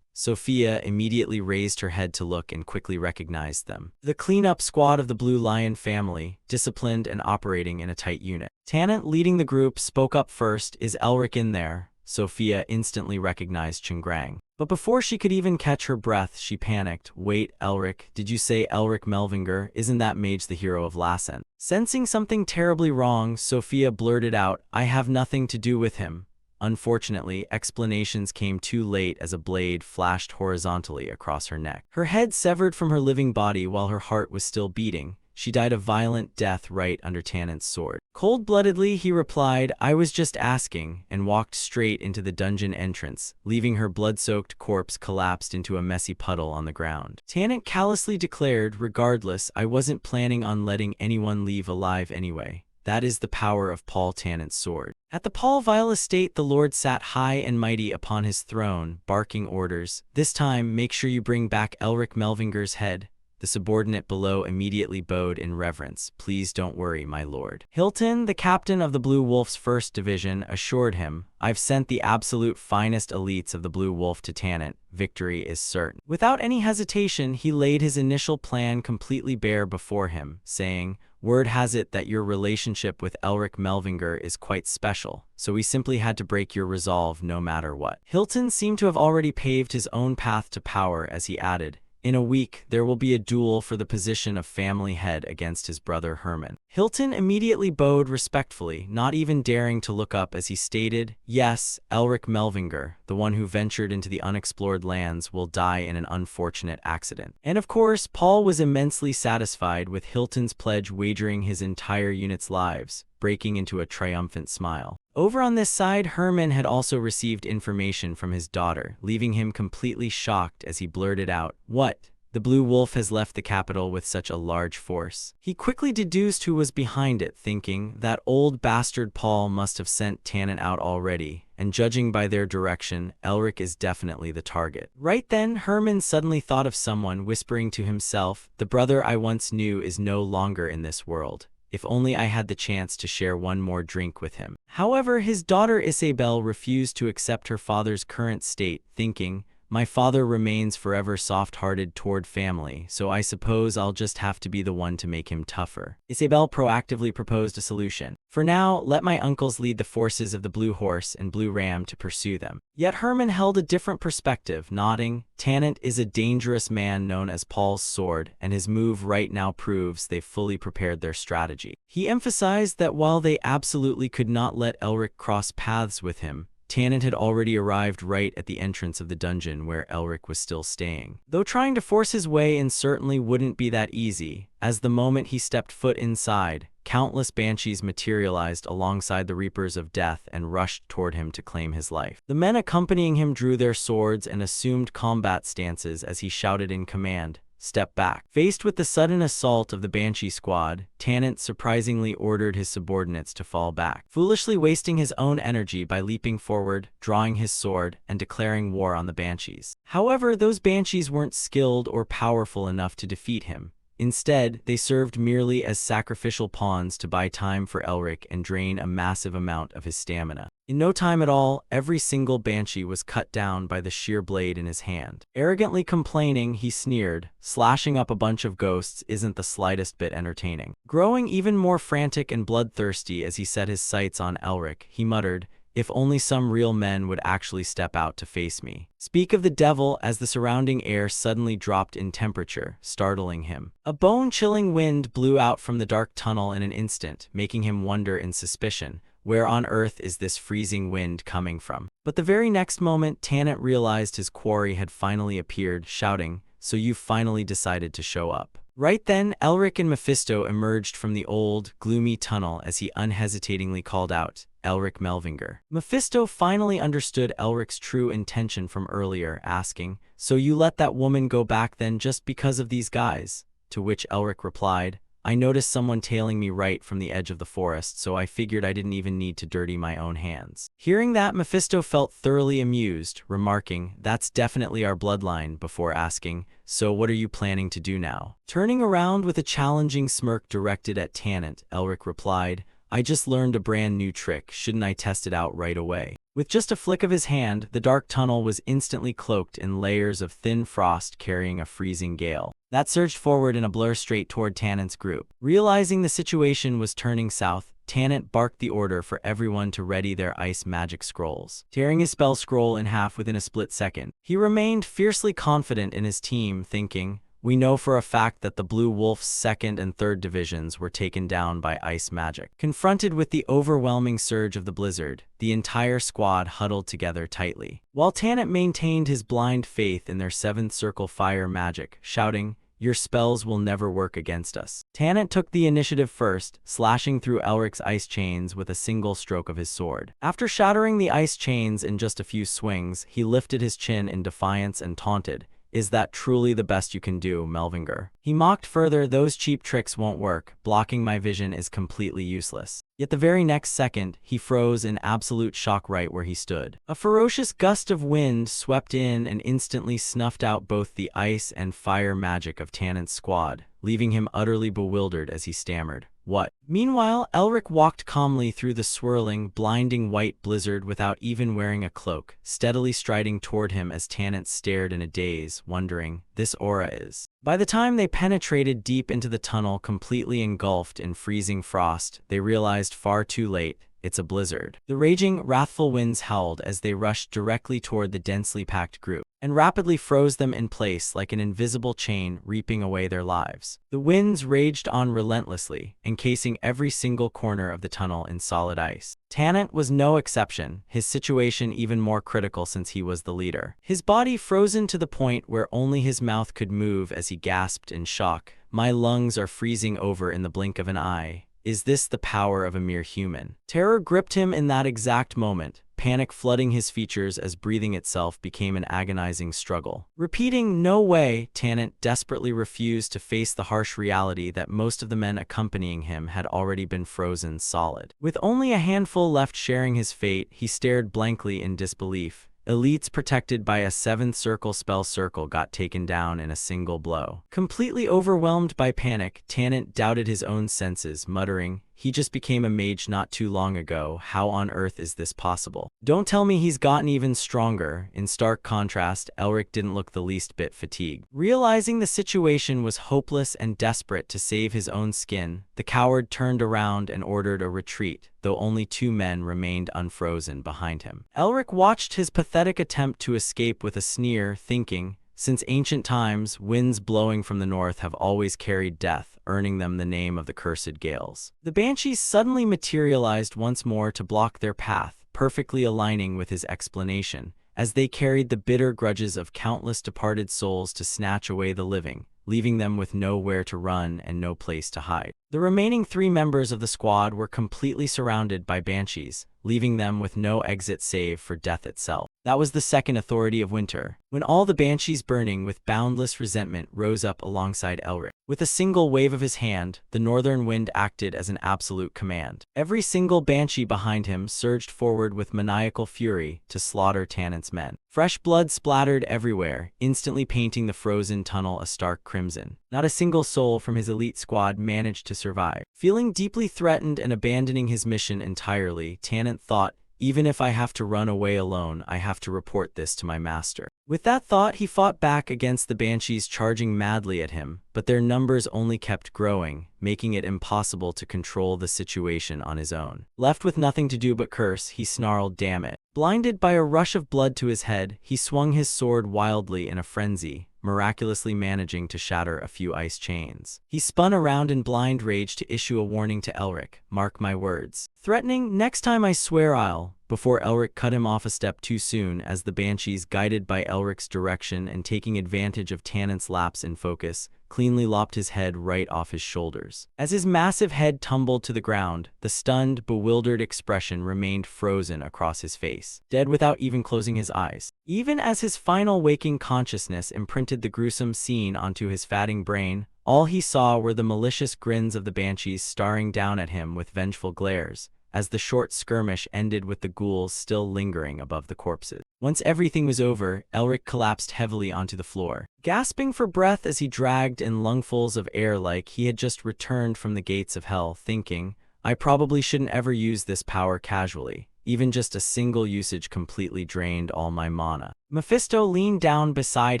Sophia immediately raised her head to look and quickly recognized them. The cleanup squad of the Blue Lion family, disciplined and operating in a tight unit. Tannant, leading the group, spoke up first. Is Elric in there? Sophia instantly recognized Chengrang. But before she could even catch her breath, she panicked. Wait, Elric? Did you say Elric Melvinger? Isn't that Mage the hero of Lassen? Sensing something terribly wrong, Sophia blurted out, I have nothing to do with him. Unfortunately, explanations came too late as a blade flashed horizontally across her neck. Her head severed from her living body while her heart was still beating. She died a violent death right under Tannant's sword. Cold-bloodedly, he replied, "I was just asking," and walked straight into the dungeon entrance, leaving her blood-soaked corpse collapsed into a messy puddle on the ground. Tannant callously declared, "Regardless, I wasn't planning on letting anyone leave alive anyway. That is the power of Paul Tannant's sword." At the Paul Vile estate, the Lord sat high and mighty upon his throne, barking orders. "This time, make sure you bring back Elric Melvinger's head." The subordinate below immediately bowed in reverence. "Please don't worry, my lord." Hilton, the captain of the Blue Wolf's 1st Division, assured him, "I've sent the absolute finest elites of the Blue Wolf to Tannant. Victory is certain." Without any hesitation, he laid his initial plan completely bare before him, saying, "Word has it that your relationship with Elric Melvinger is quite special, so we simply had to break your resolve no matter what." Hilton seemed to have already paved his own path to power as he added, "In a week, there will be a duel for the position of family head against his brother Herman." Hilton immediately bowed respectfully, not even daring to look up as he stated, "Yes, Elric Melvinger, the one who ventured into the unexplored lands, will die in an unfortunate accident." And of course, Paul was immensely satisfied with Hilton's pledge, wagering his entire unit's lives, breaking into a triumphant smile. Over on this side, Herman had also received information from his daughter, leaving him completely shocked as he blurted out, "What? The Blue Wolf has left the capital with such a large force?" He quickly deduced who was behind it, thinking, "That old bastard Paul must have sent Tannant out already, and judging by their direction, Elric is definitely the target." Right then, Herman suddenly thought of someone, whispering to himself, "The brother I once knew is no longer in this world. If only I had the chance to share one more drink with him." However, his daughter Isabel refused to accept her father's current state, thinking, "My father remains forever soft-hearted toward family, so I suppose I'll just have to be the one to make him tougher." Isabel proactively proposed a solution. "For now, let my uncles lead the forces of the Blue Horse and Blue Ram to pursue them." Yet Herman held a different perspective, nodding, "Tannant is a dangerous man known as Paul's Sword, and his move right now proves they've fully prepared their strategy." He emphasized that while they absolutely could not let Elric cross paths with him, Tannant had already arrived right at the entrance of the dungeon where Elric was still staying. Though trying to force his way in certainly wouldn't be that easy, as the moment he stepped foot inside, countless banshees materialized alongside the Reapers of Death and rushed toward him to claim his life. The men accompanying him drew their swords and assumed combat stances as he shouted in command, "Step back." Faced with the sudden assault of the Banshee squad, Tannant surprisingly ordered his subordinates to fall back, foolishly wasting his own energy by leaping forward, drawing his sword, and declaring war on the Banshees. However, those Banshees weren't skilled or powerful enough to defeat him. Instead, they served merely as sacrificial pawns to buy time for Elric and drain a massive amount of his stamina. In no time at all, every single Banshee was cut down by the sheer blade in his hand. Arrogantly complaining, he sneered, "Slashing up a bunch of ghosts isn't the slightest bit entertaining." Growing even more frantic and bloodthirsty as he set his sights on Elric, he muttered, "If only some real men would actually step out to face me." Speak of the devil, as the surrounding air suddenly dropped in temperature, startling him. A bone-chilling wind blew out from the dark tunnel in an instant, making him wonder in suspicion, where on earth is this freezing wind coming from? But the very next moment, Tannant realized his quarry had finally appeared, shouting, "So you've finally decided to show up." Right then, Elric and Mephisto emerged from the old, gloomy tunnel as he unhesitatingly called out, "Elric Melvinger." Mephisto finally understood Elric's true intention from earlier, asking, "So you let that woman go back then just because of these guys?" To which Elric replied, "I noticed someone tailing me right from the edge of the forest, so I figured I didn't even need to dirty my own hands." Hearing that, Mephisto felt thoroughly amused, remarking, "That's definitely our bloodline," before asking, "So what are you planning to do now?" Turning around with a challenging smirk directed at Tannant, Elric replied, "I just learned a brand new trick, shouldn't I test it out right away?" With just a flick of his hand, the dark tunnel was instantly cloaked in layers of thin frost carrying a freezing gale that surged forward in a blur straight toward Tannant's group. Realizing the situation was turning south, Tannant barked the order for everyone to ready their ice magic scrolls, tearing his spell scroll in half within a split second. He remained fiercely confident in his team, thinking, we know for a fact that the Blue Wolf's 2nd and 3rd divisions were taken down by ice magic. Confronted with the overwhelming surge of the blizzard, the entire squad huddled together tightly, while Tanit maintained his blind faith in their 7th circle fire magic, shouting, "Your spells will never work against us." Tanit took the initiative first, slashing through Elric's ice chains with a single stroke of his sword. After shattering the ice chains in just a few swings, he lifted his chin in defiance and taunted, "Is that truly the best you can do, Melvinger?" He mocked further, "Those cheap tricks won't work. Blocking my vision is completely useless." Yet the very next second, he froze in absolute shock right where he stood. A ferocious gust of wind swept in and instantly snuffed out both the ice and fire magic of Tanit's squad, leaving him utterly bewildered as he stammered, "What?" Meanwhile, Elric walked calmly through the swirling, blinding white blizzard without even wearing a cloak, steadily striding toward him as Tanit stared in a daze, wondering, "This aura is..." By the time they penetrated deep into the tunnel, completely engulfed in freezing frost, they realized far too late, it's a blizzard. The raging, wrathful winds howled as they rushed directly toward the densely packed group, and rapidly froze them in place like an invisible chain, reaping away their lives. The winds raged on relentlessly, encasing every single corner of the tunnel in solid ice. Tanit was no exception, his situation even more critical since he was the leader. His body frozen to the point where only his mouth could move as he gasped in shock, "My lungs are freezing over in the blink of an eye. Is this the power of a mere human?" Terror gripped him in that exact moment, panic flooding his features as breathing itself became an agonizing struggle. Repeating, "No way," Tanit desperately refused to face the harsh reality that most of the men accompanying him had already been frozen solid. With only a handful left sharing his fate, he stared blankly in disbelief. Elites protected by a 7th circle spell circle got taken down in a single blow. Completely overwhelmed by panic, Tanit doubted his own senses, muttering, "He just became a mage not too long ago. How on earth is this possible? Don't tell me he's gotten even stronger." In stark contrast, Elric didn't look the least bit fatigued. Realizing the situation was hopeless and desperate to save his own skin, the coward turned around and ordered a retreat, though only 2 men remained unfrozen behind him. Elric watched his pathetic attempt to escape with a sneer, thinking, since ancient times, winds blowing from the north have always carried death, earning them the name of the cursed gales. The banshees suddenly materialized once more to block their path, perfectly aligning with his explanation, as they carried the bitter grudges of countless departed souls to snatch away the living, leaving them with nowhere to run and no place to hide. The remaining 3 members of the squad were completely surrounded by banshees, leaving them with no exit save for death itself. That was the second authority of winter, when all the banshees burning with boundless resentment rose up alongside Elric. With a single wave of his hand, the northern wind acted as an absolute command. Every single banshee behind him surged forward with maniacal fury to slaughter Tanit's men. Fresh blood splattered everywhere, instantly painting the frozen tunnel a stark crimson. Not a single soul from his elite squad managed to survive. Feeling deeply threatened and abandoning his mission entirely, Tanit thought, "Even if I have to run away alone, I have to report this to my master." With that thought, he fought back against the banshees charging madly at him, but their numbers only kept growing, making it impossible to control the situation on his own. Left with nothing to do but curse, he snarled, "Damn it." Blinded by a rush of blood to his head, he swung his sword wildly in a frenzy, miraculously managing to shatter a few ice chains. He spun around in blind rage to issue a warning to Elric, "Mark my words." Threatening, "Next time I swear I'll," before Elric cut him off a step too soon as the banshees, guided by Elric's direction and taking advantage of Tanit's lapse in focus, cleanly lopped his head right off his shoulders. As his massive head tumbled to the ground, the stunned, bewildered expression remained frozen across his face, dead without even closing his eyes. Even as his final waking consciousness imprinted the gruesome scene onto his fatting brain, all he saw were the malicious grins of the banshees staring down at him with vengeful glares, as the short skirmish ended with the ghouls still lingering above the corpses. Once everything was over, Elric collapsed heavily onto the floor, gasping for breath as he dragged in lungfuls of air like he had just returned from the gates of hell, thinking, "I probably shouldn't ever use this power casually. Even just a single usage completely drained all my mana. Mephisto leaned down beside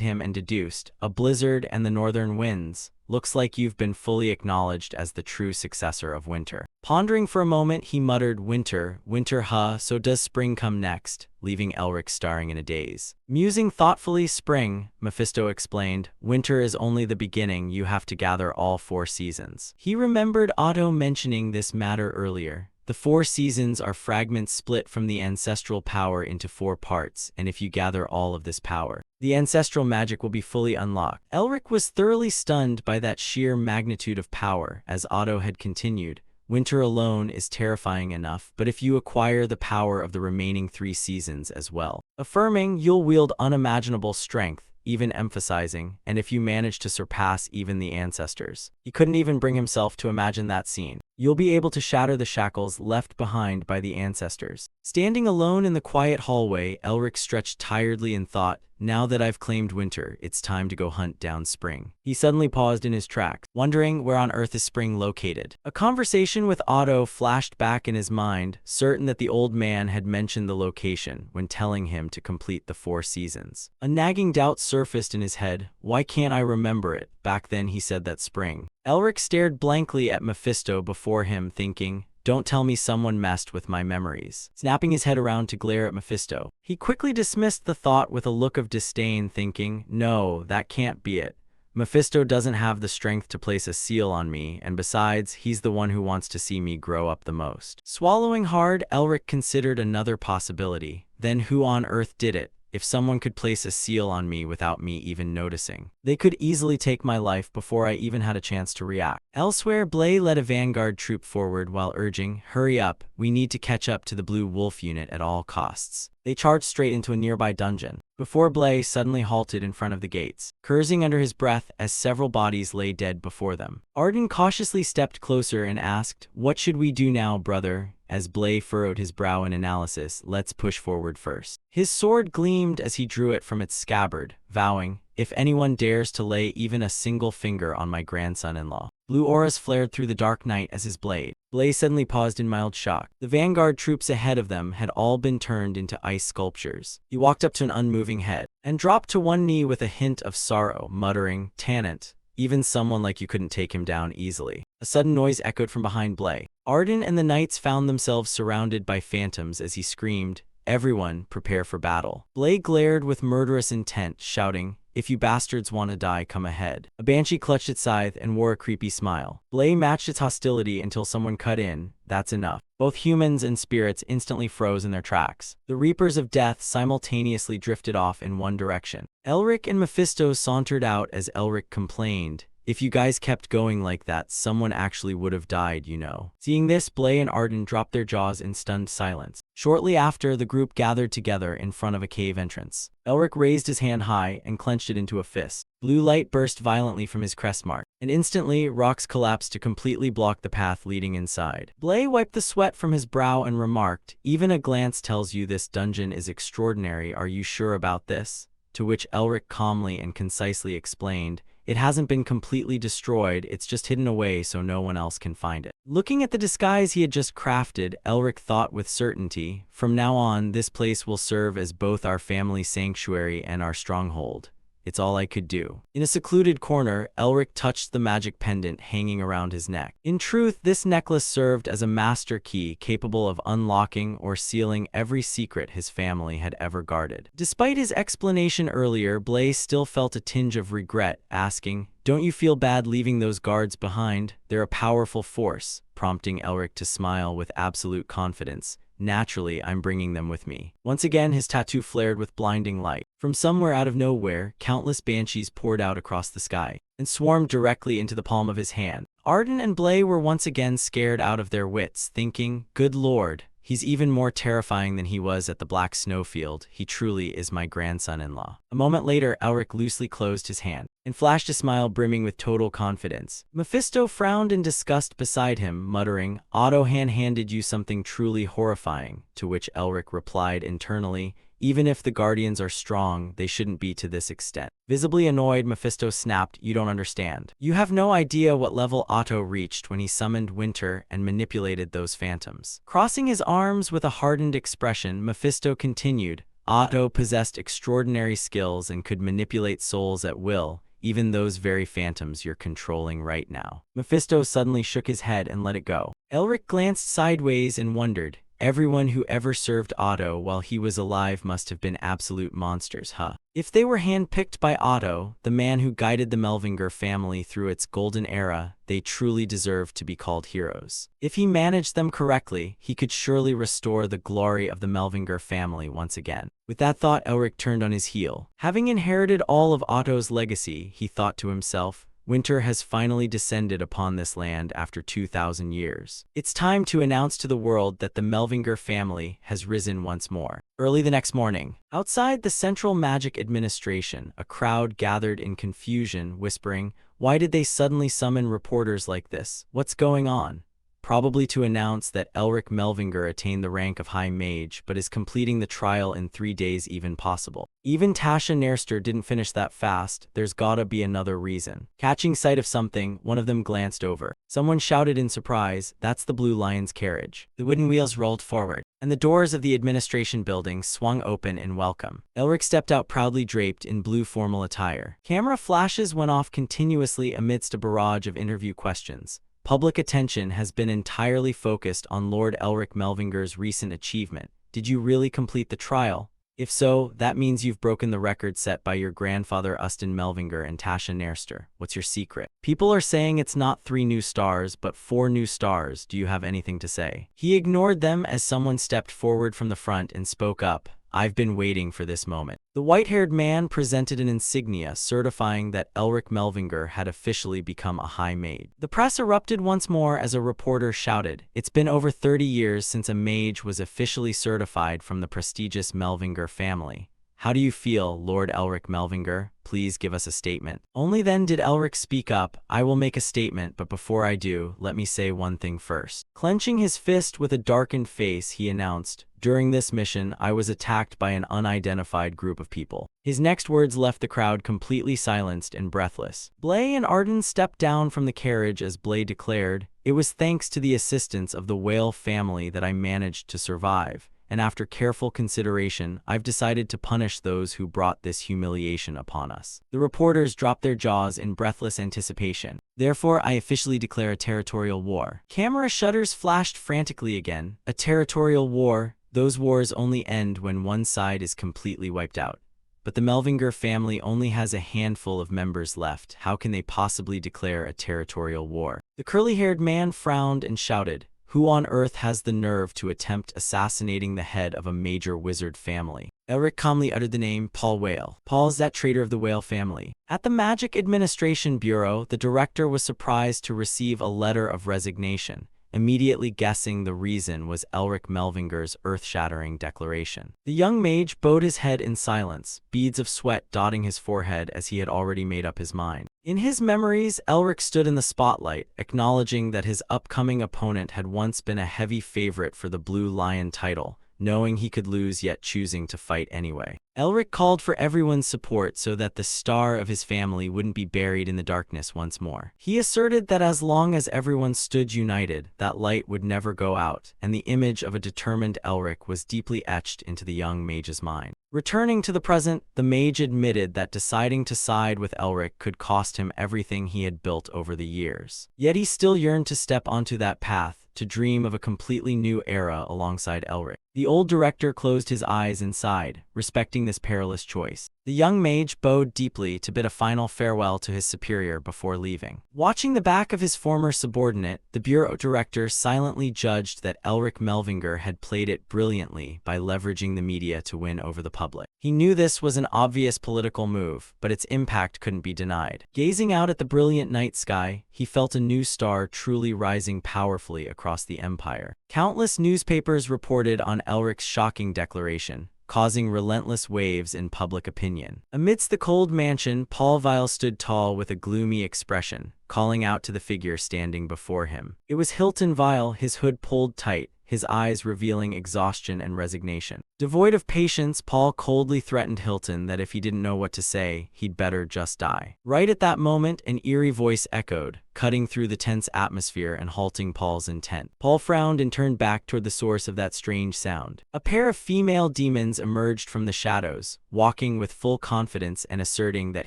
him and deduced, a blizzard and the northern winds. Looks like you've been fully acknowledged as the true successor of winter. Pondering for a moment, he muttered, winter, huh, so does spring come next, leaving Elric staring in a daze. Musing thoughtfully, spring, Mephisto explained, winter is only the beginning, you have to gather all 4 seasons. He remembered Otto mentioning this matter earlier. The 4 seasons are fragments split from the ancestral power into 4 parts, and if you gather all of this power, the ancestral magic will be fully unlocked. Elric was thoroughly stunned by that sheer magnitude of power, as Otto had continued. Winter alone is terrifying enough, but if you acquire the power of the remaining 3 seasons as well, affirming you'll wield unimaginable strength, even emphasizing, and if you manage to surpass even the ancestors. He couldn't even bring himself to imagine that scene. You'll be able to shatter the shackles left behind by the ancestors. Standing alone in the quiet hallway, Elric stretched tiredly and thought, now that I've claimed winter, it's time to go hunt down spring. He suddenly paused in his tracks, wondering where on earth is spring located. A conversation with Otto flashed back in his mind, certain that the old man had mentioned the location when telling him to complete the 4 seasons. A nagging doubt surfaced in his head. Why can't I remember it? Back then he said that spring. Elric stared blankly at Mephisto before him, thinking, don't tell me someone messed with my memories. Snapping his head around to glare at Mephisto, he quickly dismissed the thought with a look of disdain, thinking, no, that can't be it. Mephisto doesn't have the strength to place a seal on me, and besides, he's the one who wants to see me grow up the most. Swallowing hard, Elric considered another possibility. Then who on earth did it? If someone could place a seal on me without me even noticing, they could easily take my life before I even had a chance to react. Elsewhere, Blay led a vanguard troop forward while urging, hurry up, we need to catch up to the Blue Wolf unit at all costs. They charged straight into a nearby dungeon, before Blay suddenly halted in front of the gates, cursing under his breath as several bodies lay dead before them. Arden cautiously stepped closer and asked, what should we do now, brother? As Blay furrowed his brow in analysis, let's push forward first. His sword gleamed as he drew it from its scabbard, vowing, if anyone dares to lay even a single finger on my grandson-in-law. Blue auras flared through the dark night as his blade. Blay suddenly paused in mild shock. The vanguard troops ahead of them had all been turned into ice sculptures. He walked up to an unmoving head, and dropped to one knee with a hint of sorrow, muttering, Tannant, even someone like you couldn't take him down easily. A sudden noise echoed from behind Blay. Arden and the knights found themselves surrounded by phantoms as he screamed, everyone, prepare for battle. Blay glared with murderous intent, shouting, if you bastards want to die, come ahead. A banshee clutched its scythe and wore a creepy smile. Blay matched its hostility until someone cut in, that's enough. Both humans and spirits instantly froze in their tracks. The Reapers of Death simultaneously drifted off in one direction. Elric and Mephisto sauntered out as Elric complained, if you guys kept going like that, someone actually would have died, you know. Seeing this, Blay and Arden dropped their jaws in stunned silence. Shortly after, the group gathered together in front of a cave entrance. Elric raised his hand high and clenched it into a fist. Blue light burst violently from his crest mark, and instantly, rocks collapsed to completely block the path leading inside. Blay wiped the sweat from his brow and remarked, even a glance tells you this dungeon is extraordinary, are you sure about this? To which Elric calmly and concisely explained, it hasn't been completely destroyed, it's just hidden away so no one else can find it. Looking at the disguise he had just crafted, Elric thought with certainty, from now on, this place will serve as both our family sanctuary and our stronghold. It's all I could do. In a secluded corner, Elric touched the magic pendant hanging around his neck. In truth, this necklace served as a master key capable of unlocking or sealing every secret his family had ever guarded. Despite his explanation earlier, Blaze still felt a tinge of regret, asking, "Don't you feel bad leaving those guards behind? They're a powerful force," prompting Elric to smile with absolute confidence. "Naturally, I'm bringing them with me." Once again, his tattoo flared with blinding light. From somewhere out of nowhere, countless banshees poured out across the sky and swarmed directly into the palm of his hand. Arden and Blay were once again scared out of their wits, thinking, "Good lord, he's even more terrifying than he was at the Black Snowfield. He truly is my grandson-in-law." A moment later, Elric loosely closed his hand and flashed a smile brimming with total confidence. Mephisto frowned in disgust beside him, muttering, "Otto handed you something truly horrifying," to which Elric replied internally, Even if the Guardians are strong, they shouldn't be to this extent. Visibly annoyed, Mephisto snapped, "You don't understand. You have no idea what level Otto reached when he summoned Winter and manipulated those phantoms." Crossing his arms with a hardened expression, Mephisto continued, "Otto possessed extraordinary skills and could manipulate souls at will, even those very phantoms you're controlling right now." Mephisto suddenly shook his head and let it go. Elric glanced sideways and wondered, everyone who ever served Otto while he was alive must have been absolute monsters, huh? If they were handpicked by Otto, the man who guided the Melvinger family through its golden era, they truly deserved to be called heroes. If he managed them correctly, he could surely restore the glory of the Melvinger family once again. With that thought, Elric turned on his heel. Having inherited all of Otto's legacy, he thought to himself, winter has finally descended upon this land after 2,000 years. It's time to announce to the world that the Melvinger family has risen once more. Early the next morning, outside the Central Magic Administration, a crowd gathered in confusion, whispering, "Why did they suddenly summon reporters like this? What's going on?" Probably to announce that Elric Melvinger attained the rank of High Mage, but is completing the trial in 3 days even possible. Even Tasha Nerster didn't finish that fast. There's gotta be another reason. Catching sight of something, one of them glanced over. Someone shouted in surprise, "That's the Blue Lion's carriage." The wooden wheels rolled forward, and the doors of the administration building swung open in welcome. Elric stepped out proudly draped in blue formal attire. Camera flashes went off continuously amidst a barrage of interview questions. Public attention has been entirely focused on Lord Elric Melvinger's recent achievement. Did you really complete the trial? If so, that means you've broken the record set by your grandfather Ustin Melvinger and Tasha Nerster. What's your secret? People are saying it's not 3 new stars, but 4 new stars. Do you have anything to say? He ignored them as someone stepped forward from the front and spoke up. "I've been waiting for this moment." The white-haired man presented an insignia certifying that Elric Melvinger had officially become a High Mage. The press erupted once more as a reporter shouted, "It's been over 30 years since a mage was officially certified from the prestigious Melvinger family. How do you feel, Lord Elric Melvinger? Please give us a statement." Only then did Elric speak up. "I will make a statement, but before I do, let me say one thing first." Clenching his fist with a darkened face, he announced, "During this mission, I was attacked by an unidentified group of people." His next words left the crowd completely silenced and breathless. Blay and Arden stepped down from the carriage as Blay declared, "It was thanks to the assistance of the Whale family that I managed to survive. And after careful consideration, I've decided to punish those who brought this humiliation upon us." The reporters dropped their jaws in breathless anticipation. "Therefore, I officially declare a territorial war." Camera shutters flashed frantically again. A territorial war? Those wars only end when one side is completely wiped out. But the Melvinger family only has a handful of members left. How can they possibly declare a territorial war? The curly-haired man frowned and shouted, "Who on earth has the nerve to attempt assassinating the head of a major wizard family?" Elric calmly uttered the name, "Paul Whale." "Paul's that traitor of the Whale family." At the Magic Administration Bureau, the director was surprised to receive a letter of resignation. Immediately guessing the reason was Elric Melvinger's earth-shattering declaration. The young mage bowed his head in silence, beads of sweat dotting his forehead as he had already made up his mind. In his memories, Elric stood in the spotlight, acknowledging that his upcoming opponent had once been a heavy favorite for the Blue Lion title, knowing he could lose yet choosing to fight anyway. Elric called for everyone's support so that the star of his family wouldn't be buried in the darkness once more. He asserted that as long as everyone stood united, that light would never go out, and the image of a determined Elric was deeply etched into the young mage's mind. Returning to the present, the mage admitted that deciding to side with Elric could cost him everything he had built over the years. Yet he still yearned to step onto that path, to dream of a completely new era alongside Elric. The old director closed his eyes and sighed, respecting this perilous choice. The young mage bowed deeply to bid a final farewell to his superior before leaving. Watching the back of his former subordinate, the bureau director silently judged that Elric Melvinger had played it brilliantly by leveraging the media to win over the public. He knew this was an obvious political move, but its impact couldn't be denied. Gazing out at the brilliant night sky, he felt a new star truly rising powerfully across the empire. Countless newspapers reported on Elric's shocking declaration, causing relentless waves in public opinion. Amidst the cold mansion, Paul Vile stood tall with a gloomy expression, calling out to the figure standing before him. It was Hilton Vile, his hood pulled tight, his eyes revealing exhaustion and resignation. Devoid of patience, Paul coldly threatened Hilton that if he didn't know what to say, he'd better just die. Right at that moment, an eerie voice echoed, cutting through the tense atmosphere and halting Paul's intent. Paul frowned and turned back toward the source of that strange sound. A pair of female demons emerged from the shadows, walking with full confidence and asserting that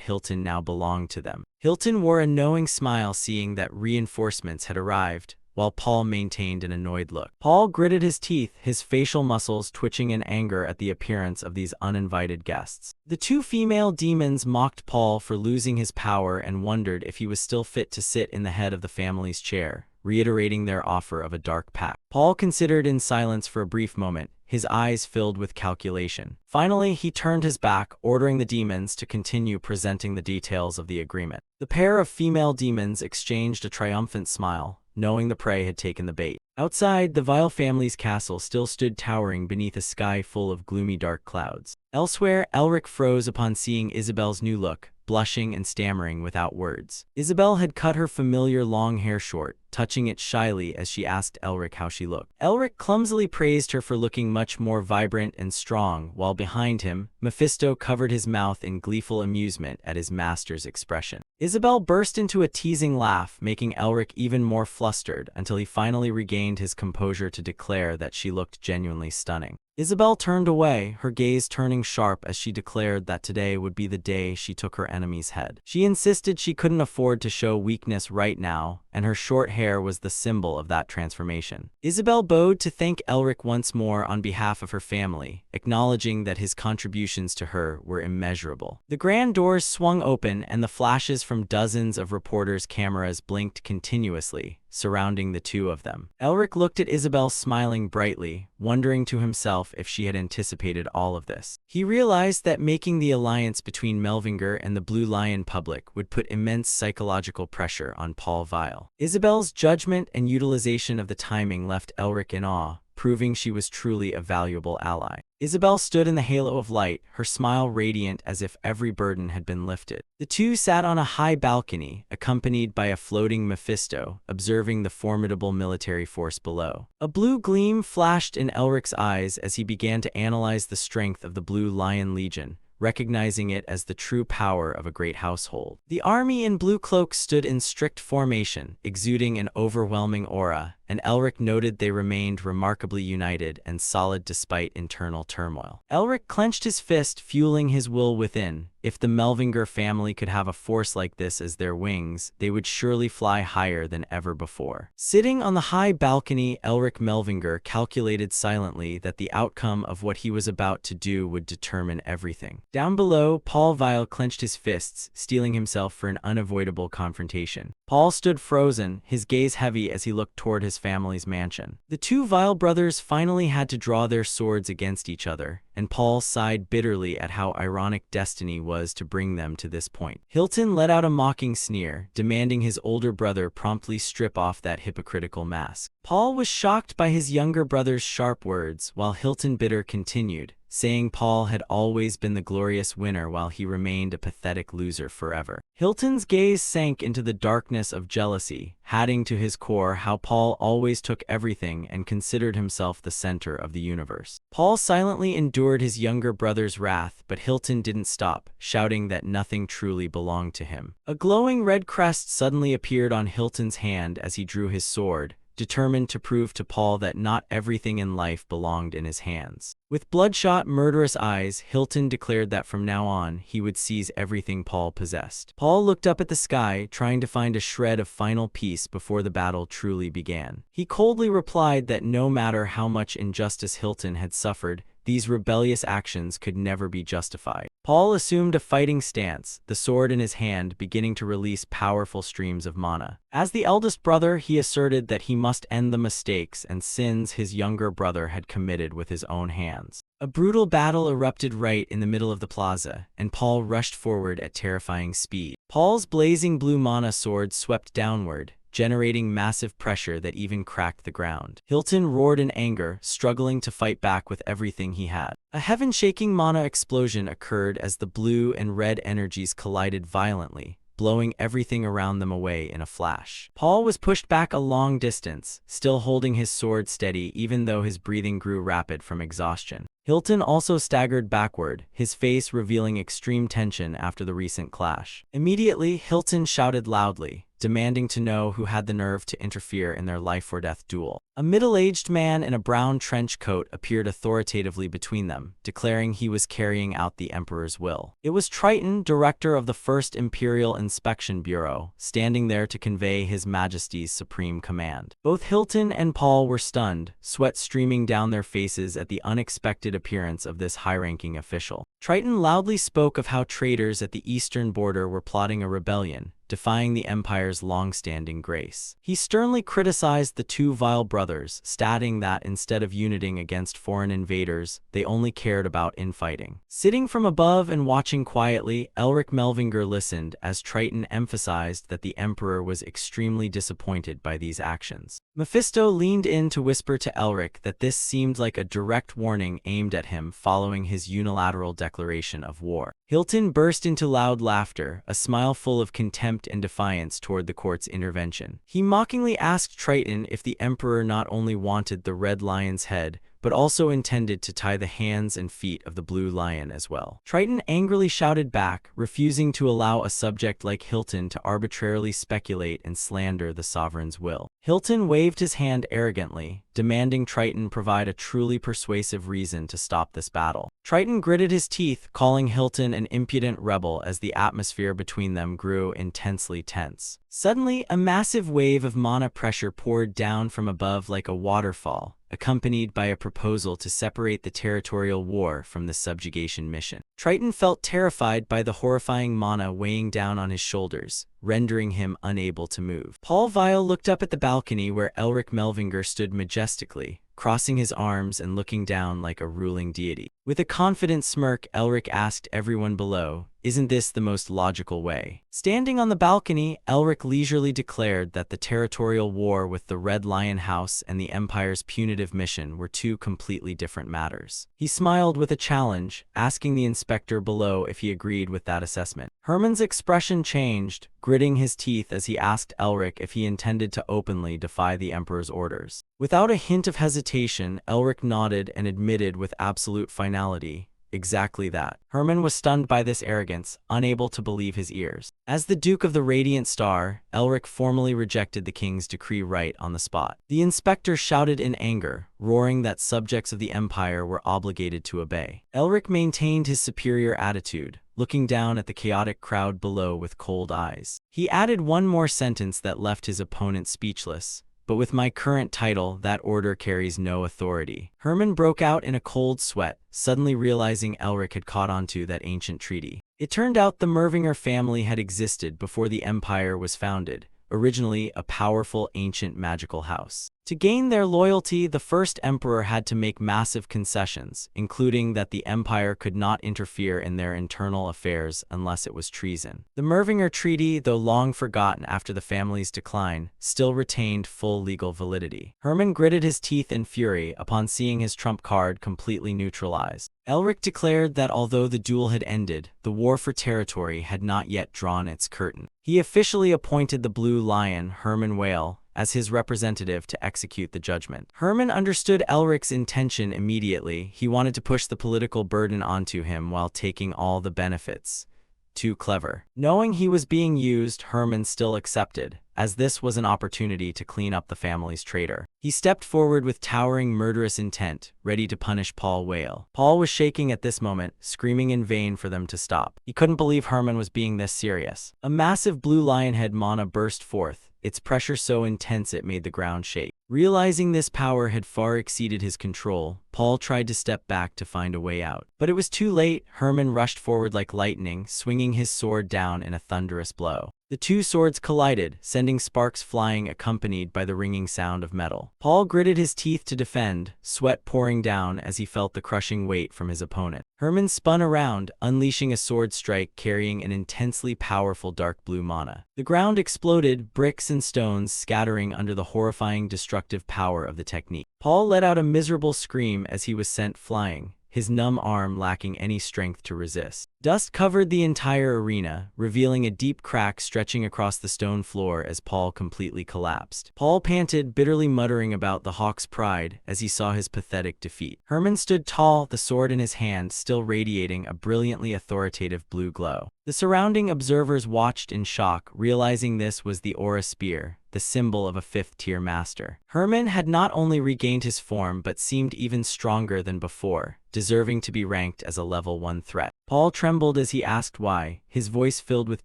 Hilton now belonged to them. Hilton wore a knowing smile, seeing that reinforcements had arrived, while Paul maintained an annoyed look. Paul gritted his teeth, his facial muscles twitching in anger at the appearance of these uninvited guests. The two female demons mocked Paul for losing his power and wondered if he was still fit to sit in the head of the family's chair, reiterating their offer of a dark pact. Paul considered in silence for a brief moment, his eyes filled with calculation. Finally, he turned his back, ordering the demons to continue presenting the details of the agreement. The pair of female demons exchanged a triumphant smile, knowing the prey had taken the bait. Outside, the Vile family's castle still stood towering beneath a sky full of gloomy dark clouds. Elsewhere, Elric froze upon seeing Isabel's new look, blushing and stammering without words. Isabel had cut her familiar long hair short, touching it shyly as she asked Elric how she looked. Elric clumsily praised her for looking much more vibrant and strong, while behind him, Mephisto covered his mouth in gleeful amusement at his master's expression. Isabel burst into a teasing laugh, making Elric even more flustered until he finally regained his composure to declare that she looked genuinely stunning. Isabel turned away, her gaze turning sharp as she declared that today would be the day she took her enemy's head. She insisted she couldn't afford to show weakness right now, and her short hair was the symbol of that transformation. Isabel bowed to thank Elric once more on behalf of her family, acknowledging that his contributions to her were immeasurable. The grand doors swung open and the flashes from dozens of reporters' cameras blinked continuously, surrounding the two of them. Elric looked at Isabel smiling brightly, wondering to himself if she had anticipated all of this. He realized that making the alliance between Melvinger and the Blue Lion public would put immense psychological pressure on Paul Vile. Isabel's judgment and utilization of the timing left Elric in awe, proving she was truly a valuable ally. Isabel stood in the halo of light, her smile radiant as if every burden had been lifted. The two sat on a high balcony, accompanied by a floating Mephisto, observing the formidable military force below. A blue gleam flashed in Elric's eyes as he began to analyze the strength of the Blue Lion Legion, recognizing it as the true power of a great household. The army in blue cloaks stood in strict formation, exuding an overwhelming aura, and Elric noted they remained remarkably united and solid despite internal turmoil. Elric clenched his fist, fueling his will within. If the Melvinger family could have a force like this as their wings, they would surely fly higher than ever before. Sitting on the high balcony, Elric Melvinger calculated silently that the outcome of what he was about to do would determine everything. Down below, Paul Vile clenched his fists, steeling himself for an unavoidable confrontation. Paul stood frozen, his gaze heavy as he looked toward his family's mansion. The two Vile brothers finally had to draw their swords against each other, and Paul sighed bitterly at how ironic destiny was to bring them to this point. Hilton let out a mocking sneer, demanding his older brother promptly strip off that hypocritical mask. Paul was shocked by his younger brother's sharp words, while Hilton bitter continued, saying Paul had always been the glorious winner while he remained a pathetic loser forever. Hilton's gaze sank into the darkness of jealousy, adding to his core how Paul always took everything and considered himself the center of the universe. Paul silently endured his younger brother's wrath, but Hilton didn't stop, shouting that nothing truly belonged to him. A glowing red crest suddenly appeared on Hilton's hand as he drew his sword, determined to prove to Paul that not everything in life belonged in his hands. With bloodshot, murderous eyes, Hilton declared that from now on, he would seize everything Paul possessed. Paul looked up at the sky, trying to find a shred of final peace before the battle truly began. He coldly replied that no matter how much injustice Hilton had suffered, these rebellious actions could never be justified. Paul assumed a fighting stance, the sword in his hand beginning to release powerful streams of mana. As the eldest brother, he asserted that he must end the mistakes and sins his younger brother had committed with his own hands. A brutal battle erupted right in the middle of the plaza, and Paul rushed forward at terrifying speed. Paul's blazing blue mana sword swept downward, generating massive pressure that even cracked the ground. Hilton roared in anger, struggling to fight back with everything he had. A heaven-shaking mana explosion occurred as the blue and red energies collided violently, blowing everything around them away in a flash. Paul was pushed back a long distance, still holding his sword steady even though his breathing grew rapid from exhaustion. Hilton also staggered backward, his face revealing extreme tension after the recent clash. Immediately, Hilton shouted loudly, demanding to know who had the nerve to interfere in their life-or-death duel. A middle-aged man in a brown trench coat appeared authoritatively between them, declaring he was carrying out the Emperor's will. It was Triton, director of the First Imperial Inspection Bureau, standing there to convey His Majesty's supreme command. Both Hilton and Paul were stunned, sweat streaming down their faces at the unexpected appearance of this high-ranking official. Triton loudly spoke of how traitors at the eastern border were plotting a rebellion, defying the Empire's long-standing grace. He sternly criticized the two vile brothers, stating that instead of uniting against foreign invaders, they only cared about infighting. Sitting from above and watching quietly, Elric Melvinger listened as Triton emphasized that the Emperor was extremely disappointed by these actions. Mephisto leaned in to whisper to Elric that this seemed like a direct warning aimed at him following his unilateral declaration of war. Hilton burst into loud laughter, a smile full of contempt and defiance toward the court's intervention. He mockingly asked Triton if the Emperor not only wanted the Red Lion's head, but also intended to tie the hands and feet of the Blue Lion as well. Triton angrily shouted back, refusing to allow a subject like Hilton to arbitrarily speculate and slander the sovereign's will. Hilton waved his hand arrogantly, demanding Triton provide a truly persuasive reason to stop this battle. Triton gritted his teeth, calling Hilton an impudent rebel as the atmosphere between them grew intensely tense. Suddenly, a massive wave of mana pressure poured down from above like a waterfall, accompanied by a proposal to separate the territorial war from the subjugation mission. Triton felt terrified by the horrifying mana weighing down on his shoulders, rendering him unable to move. Paul Vile looked up at the balcony where Elric Melvinger stood majestically, crossing his arms and looking down like a ruling deity. With a confident smirk, Elric asked everyone below, "Isn't this the most logical way?" Standing on the balcony, Elric leisurely declared that the territorial war with the Red Lion House and the Empire's punitive mission were two completely different matters. He smiled with a challenge, asking the inspector below if he agreed with that assessment. Herman's expression changed, gritting his teeth as he asked Elric if he intended to openly defy the Emperor's orders. Without a hint of hesitation, Elric nodded and admitted with absolute finality, "Exactly that." Herman was stunned by this arrogance, unable to believe his ears. As the Duke of the Radiant Star, Elric formally rejected the king's decree right on the spot. The inspector shouted in anger, roaring that subjects of the Empire were obligated to obey. Elric maintained his superior attitude, looking down at the chaotic crowd below with cold eyes. He added one more sentence that left his opponent speechless. "But with my current title, that order carries no authority." Herman broke out in a cold sweat, suddenly realizing Elric had caught onto that ancient treaty. It turned out the Mervinger family had existed before the Empire was founded, originally a powerful ancient magical house. To gain their loyalty, the first emperor had to make massive concessions, including that the Empire could not interfere in their internal affairs unless it was treason. The Mervinger Treaty, though long forgotten after the family's decline, still retained full legal validity. Herman gritted his teeth in fury upon seeing his trump card completely neutralized. Elric declared that although the duel had ended, the war for territory had not yet drawn its curtain. He officially appointed the Blue Lion, Herman Whale, as his representative to execute the judgment. Herman understood Elric's intention immediately. He wanted to push the political burden onto him while taking all the benefits. Too clever. Knowing he was being used, Herman still accepted, as this was an opportunity to clean up the family's traitor. He stepped forward with towering murderous intent, ready to punish Paul Whale. Paul was shaking at this moment, screaming in vain for them to stop. He couldn't believe Herman was being this serious. A massive blue lion head mana burst forth, its pressure so intense it made the ground shake. Realizing this power had far exceeded his control, Paul tried to step back to find a way out. But it was too late. Herman rushed forward like lightning, swinging his sword down in a thunderous blow. The two swords collided, sending sparks flying accompanied by the ringing sound of metal. Paul gritted his teeth to defend, sweat pouring down as he felt the crushing weight from his opponent. Herman spun around, unleashing a sword strike carrying an intensely powerful dark blue mana. The ground exploded, bricks and stones scattering under the horrifying destructive power of the technique. Paul let out a miserable scream as he was sent flying, his numb arm lacking any strength to resist. Dust covered the entire arena, revealing a deep crack stretching across the stone floor as Paul completely collapsed. Paul panted, bitterly muttering about the Hawk's pride as he saw his pathetic defeat. Herman stood tall, the sword in his hand still radiating a brilliantly authoritative blue glow. The surrounding observers watched in shock, realizing this was the Aura Spear, the symbol of a fifth-tier master. Herman had not only regained his form but seemed even stronger than before, deserving to be ranked as a level 1 threat. Paul trembled as he asked why, his voice filled with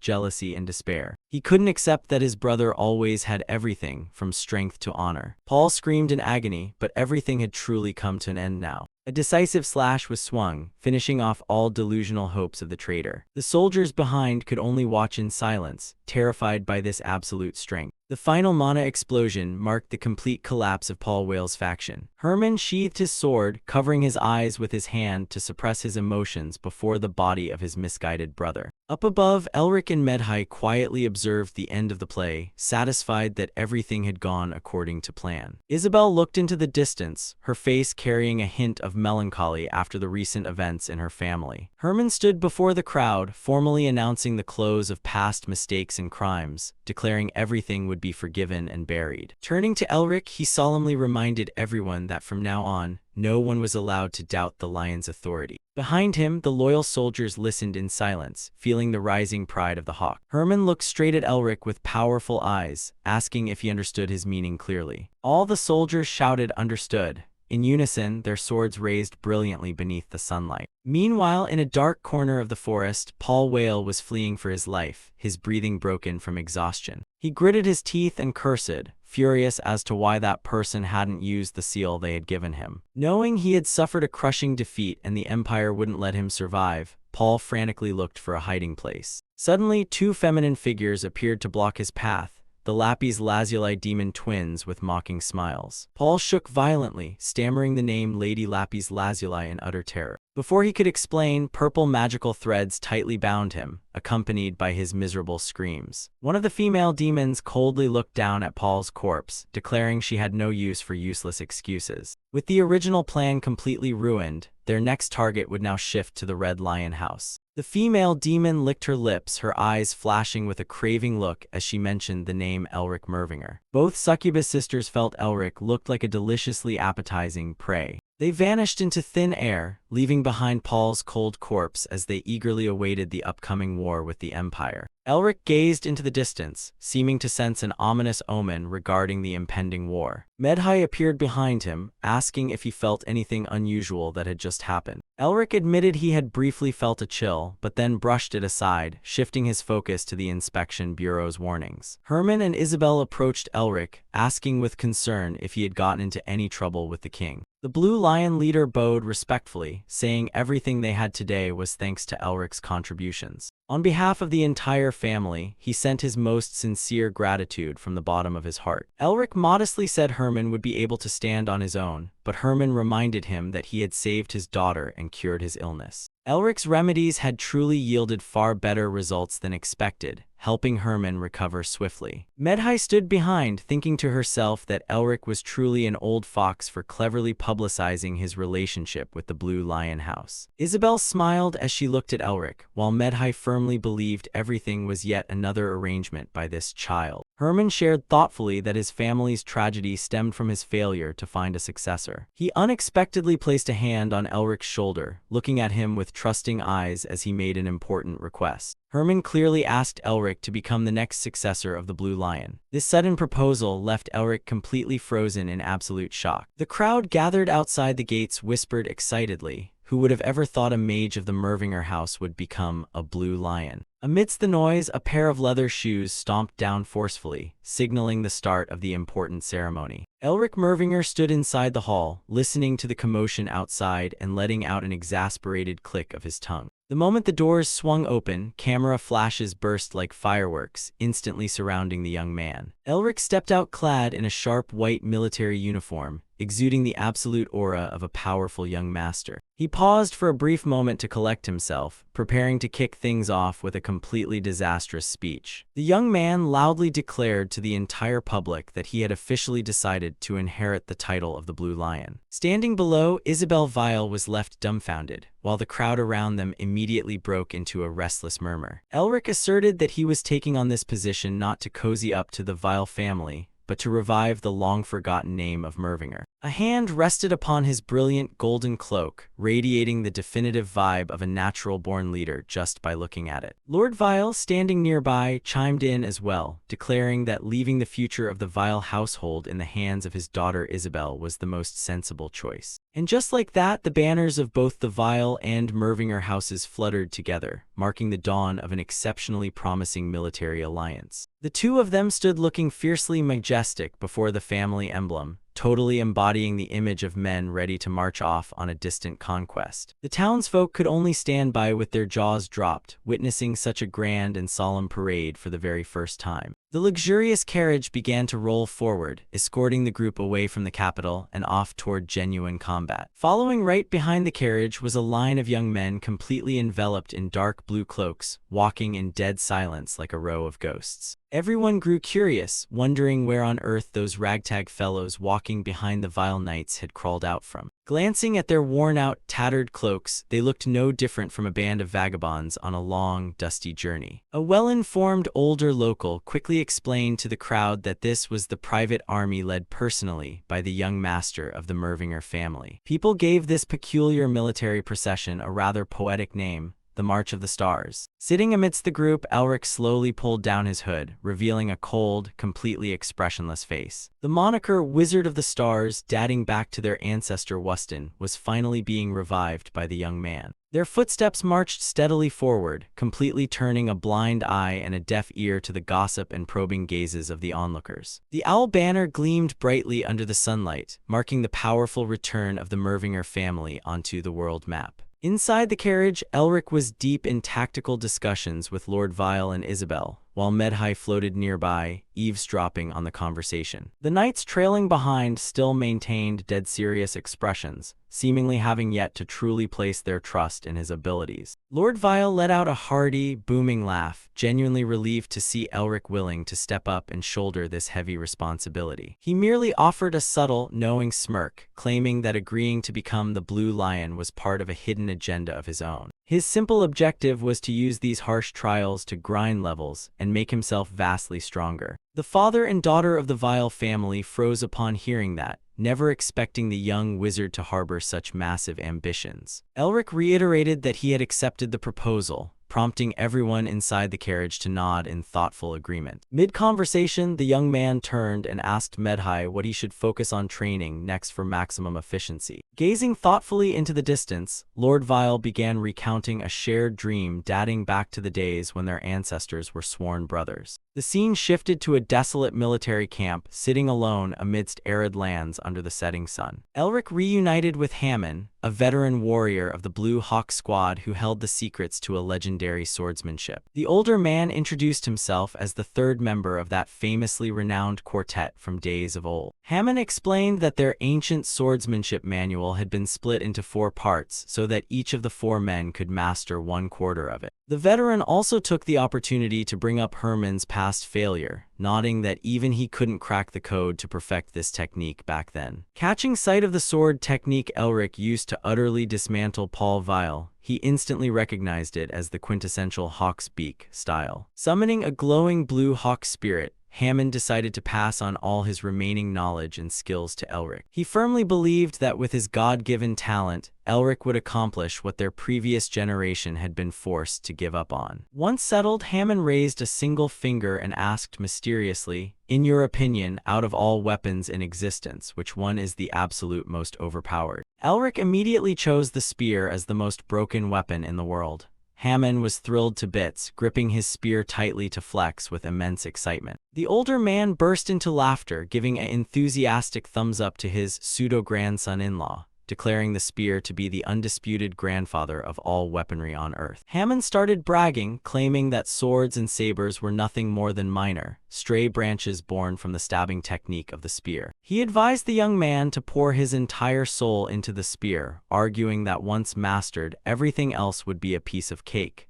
jealousy and despair. He couldn't accept that his brother always had everything, from strength to honor. Paul screamed in agony, but everything had truly come to an end now. A decisive slash was swung, finishing off all delusional hopes of the traitor. The soldiers behind could only watch in silence, terrified by this absolute strength. The final mana explosion marked the complete collapse of Paul Whale's faction. Herman sheathed his sword, covering his eyes with his hand to suppress his emotions before the body of his misguided brother. Up above, Elric and Medhai quietly observed the end of the play, satisfied that everything had gone according to plan. Isabel looked into the distance, her face carrying a hint of melancholy after the recent events in her family. Herman stood before the crowd, formally announcing the close of past mistakes and crimes, declaring everything would be forgiven and buried. Turning to Elric, he solemnly reminded everyone that from now on, no one was allowed to doubt the lion's authority. Behind him, the loyal soldiers listened in silence, feeling the rising pride of the hawk. Herman looked straight at Elric with powerful eyes, asking if he understood his meaning clearly. All the soldiers shouted understood. In unison, their swords raised brilliantly beneath the sunlight. Meanwhile, in a dark corner of the forest, Paul Whale was fleeing for his life, his breathing broken from exhaustion. He gritted his teeth and cursed, furious as to why that person hadn't used the seal they had given him. Knowing he had suffered a crushing defeat and the Empire wouldn't let him survive, Paul frantically looked for a hiding place. Suddenly, two feminine figures appeared to block his path, the Lapis Lazuli demon twins with mocking smiles. Paul shook violently, stammering the name Lady Lapis Lazuli in utter terror. Before he could explain, purple magical threads tightly bound him, accompanied by his miserable screams. One of the female demons coldly looked down at Paul's corpse, declaring she had no use for useless excuses. With the original plan completely ruined, their next target would now shift to the Red Lion House. The female demon licked her lips, her eyes flashing with a craving look as she mentioned the name Elric Mervinger. Both succubus sisters felt Elric looked like a deliciously appetizing prey. They vanished into thin air, leaving behind Paul's cold corpse as they eagerly awaited the upcoming war with the Empire. Elric gazed into the distance, seeming to sense an ominous omen regarding the impending war. Medhai appeared behind him, asking if he felt anything unusual that had just happened. Elric admitted he had briefly felt a chill, but then brushed it aside, shifting his focus to the Inspection Bureau's warnings. Herman and Isabel approached Elric, asking with concern if he had gotten into any trouble with the king. The Blue Lion leader bowed respectfully, saying everything they had today was thanks to Elric's contributions. On behalf of the entire family, he sent his most sincere gratitude from the bottom of his heart. Elric modestly said Herman would be able to stand on his own, but Herman reminded him that he had saved his daughter and cured his illness. Elric's remedies had truly yielded far better results than expected, helping Herman recover swiftly. Medhai stood behind, thinking to herself that Elric was truly an old fox for cleverly publicizing his relationship with the Blue Lion House. Isabel smiled as she looked at Elric, while Medhai firmly believed everything was yet another arrangement by this child. Herman shared thoughtfully that his family's tragedy stemmed from his failure to find a successor. He unexpectedly placed a hand on Elric's shoulder, looking at him with trusting eyes as he made an important request. Herman clearly asked Elric to become the next successor of the Blue Lion. This sudden proposal left Elric completely frozen in absolute shock. The crowd gathered outside the gates whispered excitedly, "Who would have ever thought a mage of the Mervinger house would become a Blue Lion?" Amidst the noise, a pair of leather shoes stomped down forcefully, signaling the start of the important ceremony. Elric Mervinger stood inside the hall, listening to the commotion outside and letting out an exasperated click of his tongue. The moment the doors swung open, camera flashes burst like fireworks, instantly surrounding the young man. Elric stepped out clad in a sharp white military uniform, exuding the absolute aura of a powerful young master. He paused for a brief moment to collect himself, preparing to kick things off with a completely disastrous speech. The young man loudly declared to the entire public that he had officially decided to inherit the title of the Blue Lion. Standing below, Isabel Vile was left dumbfounded, while the crowd around them immediately broke into a restless murmur. Elric asserted that he was taking on this position not to cozy up to the Vile family, but to revive the long-forgotten name of Mervinger. A hand rested upon his brilliant golden cloak, radiating the definitive vibe of a natural-born leader just by looking at it. Lord Vile, standing nearby, chimed in as well, declaring that leaving the future of the Vile household in the hands of his daughter Isabel was the most sensible choice. And just like that, the banners of both the Vile and Mervinger houses fluttered together, marking the dawn of an exceptionally promising military alliance. The two of them stood looking fiercely majestic before the family emblem, totally embodying the image of men ready to march off on a distant conquest. The townsfolk could only stand by with their jaws dropped, witnessing such a grand and solemn parade for the very first time. The luxurious carriage began to roll forward, escorting the group away from the capital and off toward genuine combat. Following right behind the carriage was a line of young men completely enveloped in dark blue cloaks, walking in dead silence like a row of ghosts. Everyone grew curious, wondering where on earth those ragtag fellows walking behind the Vile Knights had crawled out from. Glancing at their worn-out, tattered cloaks, they looked no different from a band of vagabonds on a long, dusty journey. A well-informed older local quickly explained to the crowd that this was the private army led personally by the young master of the Mervinger family. People gave this peculiar military procession a rather poetic name, the March of the Stars. Sitting amidst the group, Elric slowly pulled down his hood, revealing a cold, completely expressionless face. The moniker Wizard of the Stars, dating back to their ancestor Wuston, was finally being revived by the young man. Their footsteps marched steadily forward, completely turning a blind eye and a deaf ear to the gossip and probing gazes of the onlookers. The owl banner gleamed brightly under the sunlight, marking the powerful return of the Mervinger family onto the world map. Inside the carriage, Elric was deep in tactical discussions with Lord Vile and Isabel, while Medhai floated nearby, eavesdropping on the conversation. The knights trailing behind still maintained dead serious expressions, seemingly having yet to truly place their trust in his abilities. Lord Vile let out a hearty, booming laugh, genuinely relieved to see Elric willing to step up and shoulder this heavy responsibility. He merely offered a subtle, knowing smirk, claiming that agreeing to become the Blue Lion was part of a hidden agenda of his own. His simple objective was to use these harsh trials to grind levels and make himself vastly stronger. The father and daughter of the Vile family froze upon hearing that, never expecting the young wizard to harbor such massive ambitions. Elric reiterated that he had accepted the proposal, prompting everyone inside the carriage to nod in thoughtful agreement. Mid-conversation, the young man turned and asked Medhai what he should focus on training next for maximum efficiency. Gazing thoughtfully into the distance, Lord Vile began recounting a shared dream dating back to the days when their ancestors were sworn brothers. The scene shifted to a desolate military camp, sitting alone amidst arid lands under the setting sun. Elric reunited with Hammon, a veteran warrior of the Blue Hawk Squad who held the secrets to a legendary swordsmanship. The older man introduced himself as the third member of that famously renowned quartet from days of old. Hammon explained that their ancient swordsmanship manual had been split into 4 parts so that each of the 4 men could master 1/4 of it. The veteran also took the opportunity to bring up Herman's past failure, nodding that even he couldn't crack the code to perfect this technique back then. Catching sight of the sword technique Elric used to utterly dismantle Paul Vile, he instantly recognized it as the quintessential Hawk's Beak style. Summoning a glowing blue hawk spirit, Hammond decided to pass on all his remaining knowledge and skills to Elric. He firmly believed that with his God-given talent, Elric would accomplish what their previous generation had been forced to give up on. Once settled, Hammond raised a single finger and asked mysteriously, "In your opinion, out of all weapons in existence, which one is the absolute most overpowered?" Elric immediately chose the spear as the most broken weapon in the world. Hammond was thrilled to bits, gripping his spear tightly to flex with immense excitement. The older man burst into laughter, giving an enthusiastic thumbs up to his pseudo-grandson-in-law, declaring the spear to be the undisputed grandfather of all weaponry on Earth. Hammond started bragging, claiming that swords and sabers were nothing more than minor, stray branches born from the stabbing technique of the spear. He advised the young man to pour his entire soul into the spear, arguing that once mastered, everything else would be a piece of cake.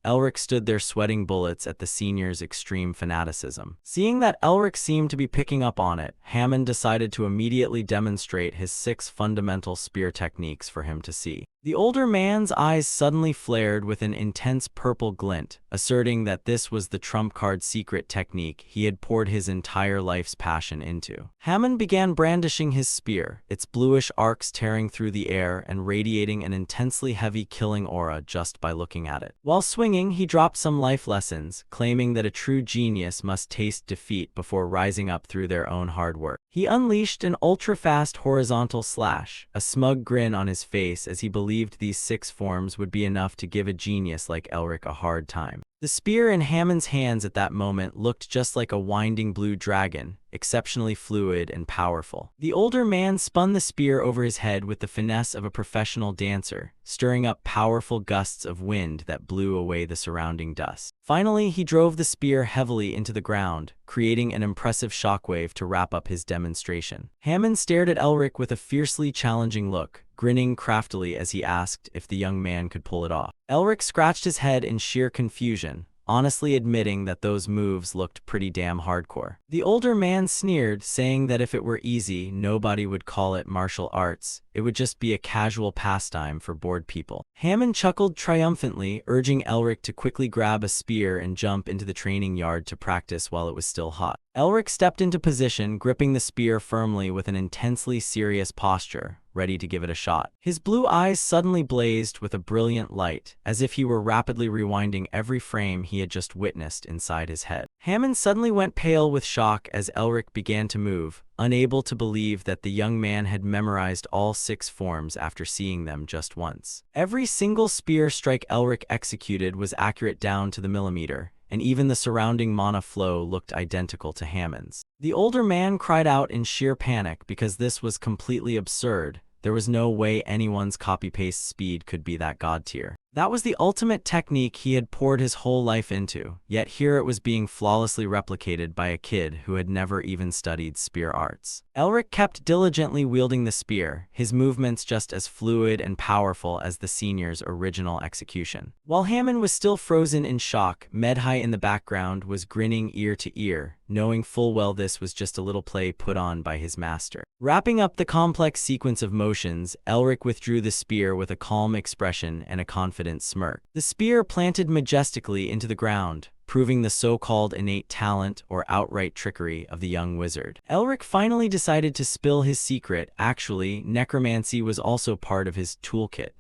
Elric stood there sweating bullets at the senior's extreme fanaticism. Seeing that Elric seemed to be picking up on it, Hammond decided to immediately demonstrate his 6 fundamental spear techniques for him to see. The older man's eyes suddenly flared with an intense purple glint, asserting that this was the trump card secret technique he had poured his entire life's passion into. Hammond began brandishing his spear, its bluish arcs tearing through the air and radiating an intensely heavy killing aura just by looking at it. While swinging, he dropped some life lessons, claiming that a true genius must taste defeat before rising up through their own hard work. He unleashed an ultra-fast horizontal slash, a smug grin on his face as he believed these 6 forms would be enough to give a genius like Elric a hard time. The spear in Hammond's hands at that moment looked just like a winding blue dragon, exceptionally fluid and powerful. The older man spun the spear over his head with the finesse of a professional dancer, stirring up powerful gusts of wind that blew away the surrounding dust. Finally, he drove the spear heavily into the ground, creating an impressive shockwave to wrap up his demonstration. Hammond stared at Elric with a fiercely challenging look, grinning craftily as he asked if the young man could pull it off. Elric scratched his head in sheer confusion, honestly admitting that those moves looked pretty damn hardcore. The older man sneered, saying that if it were easy, nobody would call it martial arts. It would just be a casual pastime for bored people. Hammond chuckled triumphantly, urging Elric to quickly grab a spear and jump into the training yard to practice while it was still hot. Elric stepped into position, gripping the spear firmly with an intensely serious posture, ready to give it a shot. His blue eyes suddenly blazed with a brilliant light, as if he were rapidly rewinding every frame he had just witnessed inside his head. Hammond suddenly went pale with shock as Elric began to move, unable to believe that the young man had memorized all 6 forms after seeing them just once. Every single spear strike Elric executed was accurate down to the millimeter, and even the surrounding mana flow looked identical to Hammond's. The older man cried out in sheer panic because this was completely absurd. There was no way anyone's copy-paste speed could be that god tier. That was the ultimate technique he had poured his whole life into, yet here it was being flawlessly replicated by a kid who had never even studied spear arts. Elric kept diligently wielding the spear, his movements just as fluid and powerful as the senior's original execution. While Hammond was still frozen in shock, Medhai in the background was grinning ear to ear, knowing full well this was just a little play put on by his master. Wrapping up the complex sequence of motions, Elric withdrew the spear with a calm expression and a confident smirk. The spear planted majestically into the ground, proving the so-called innate talent or outright trickery of the young wizard. Elric finally decided to spill his secret. Actually, necromancy was also part of his toolkit.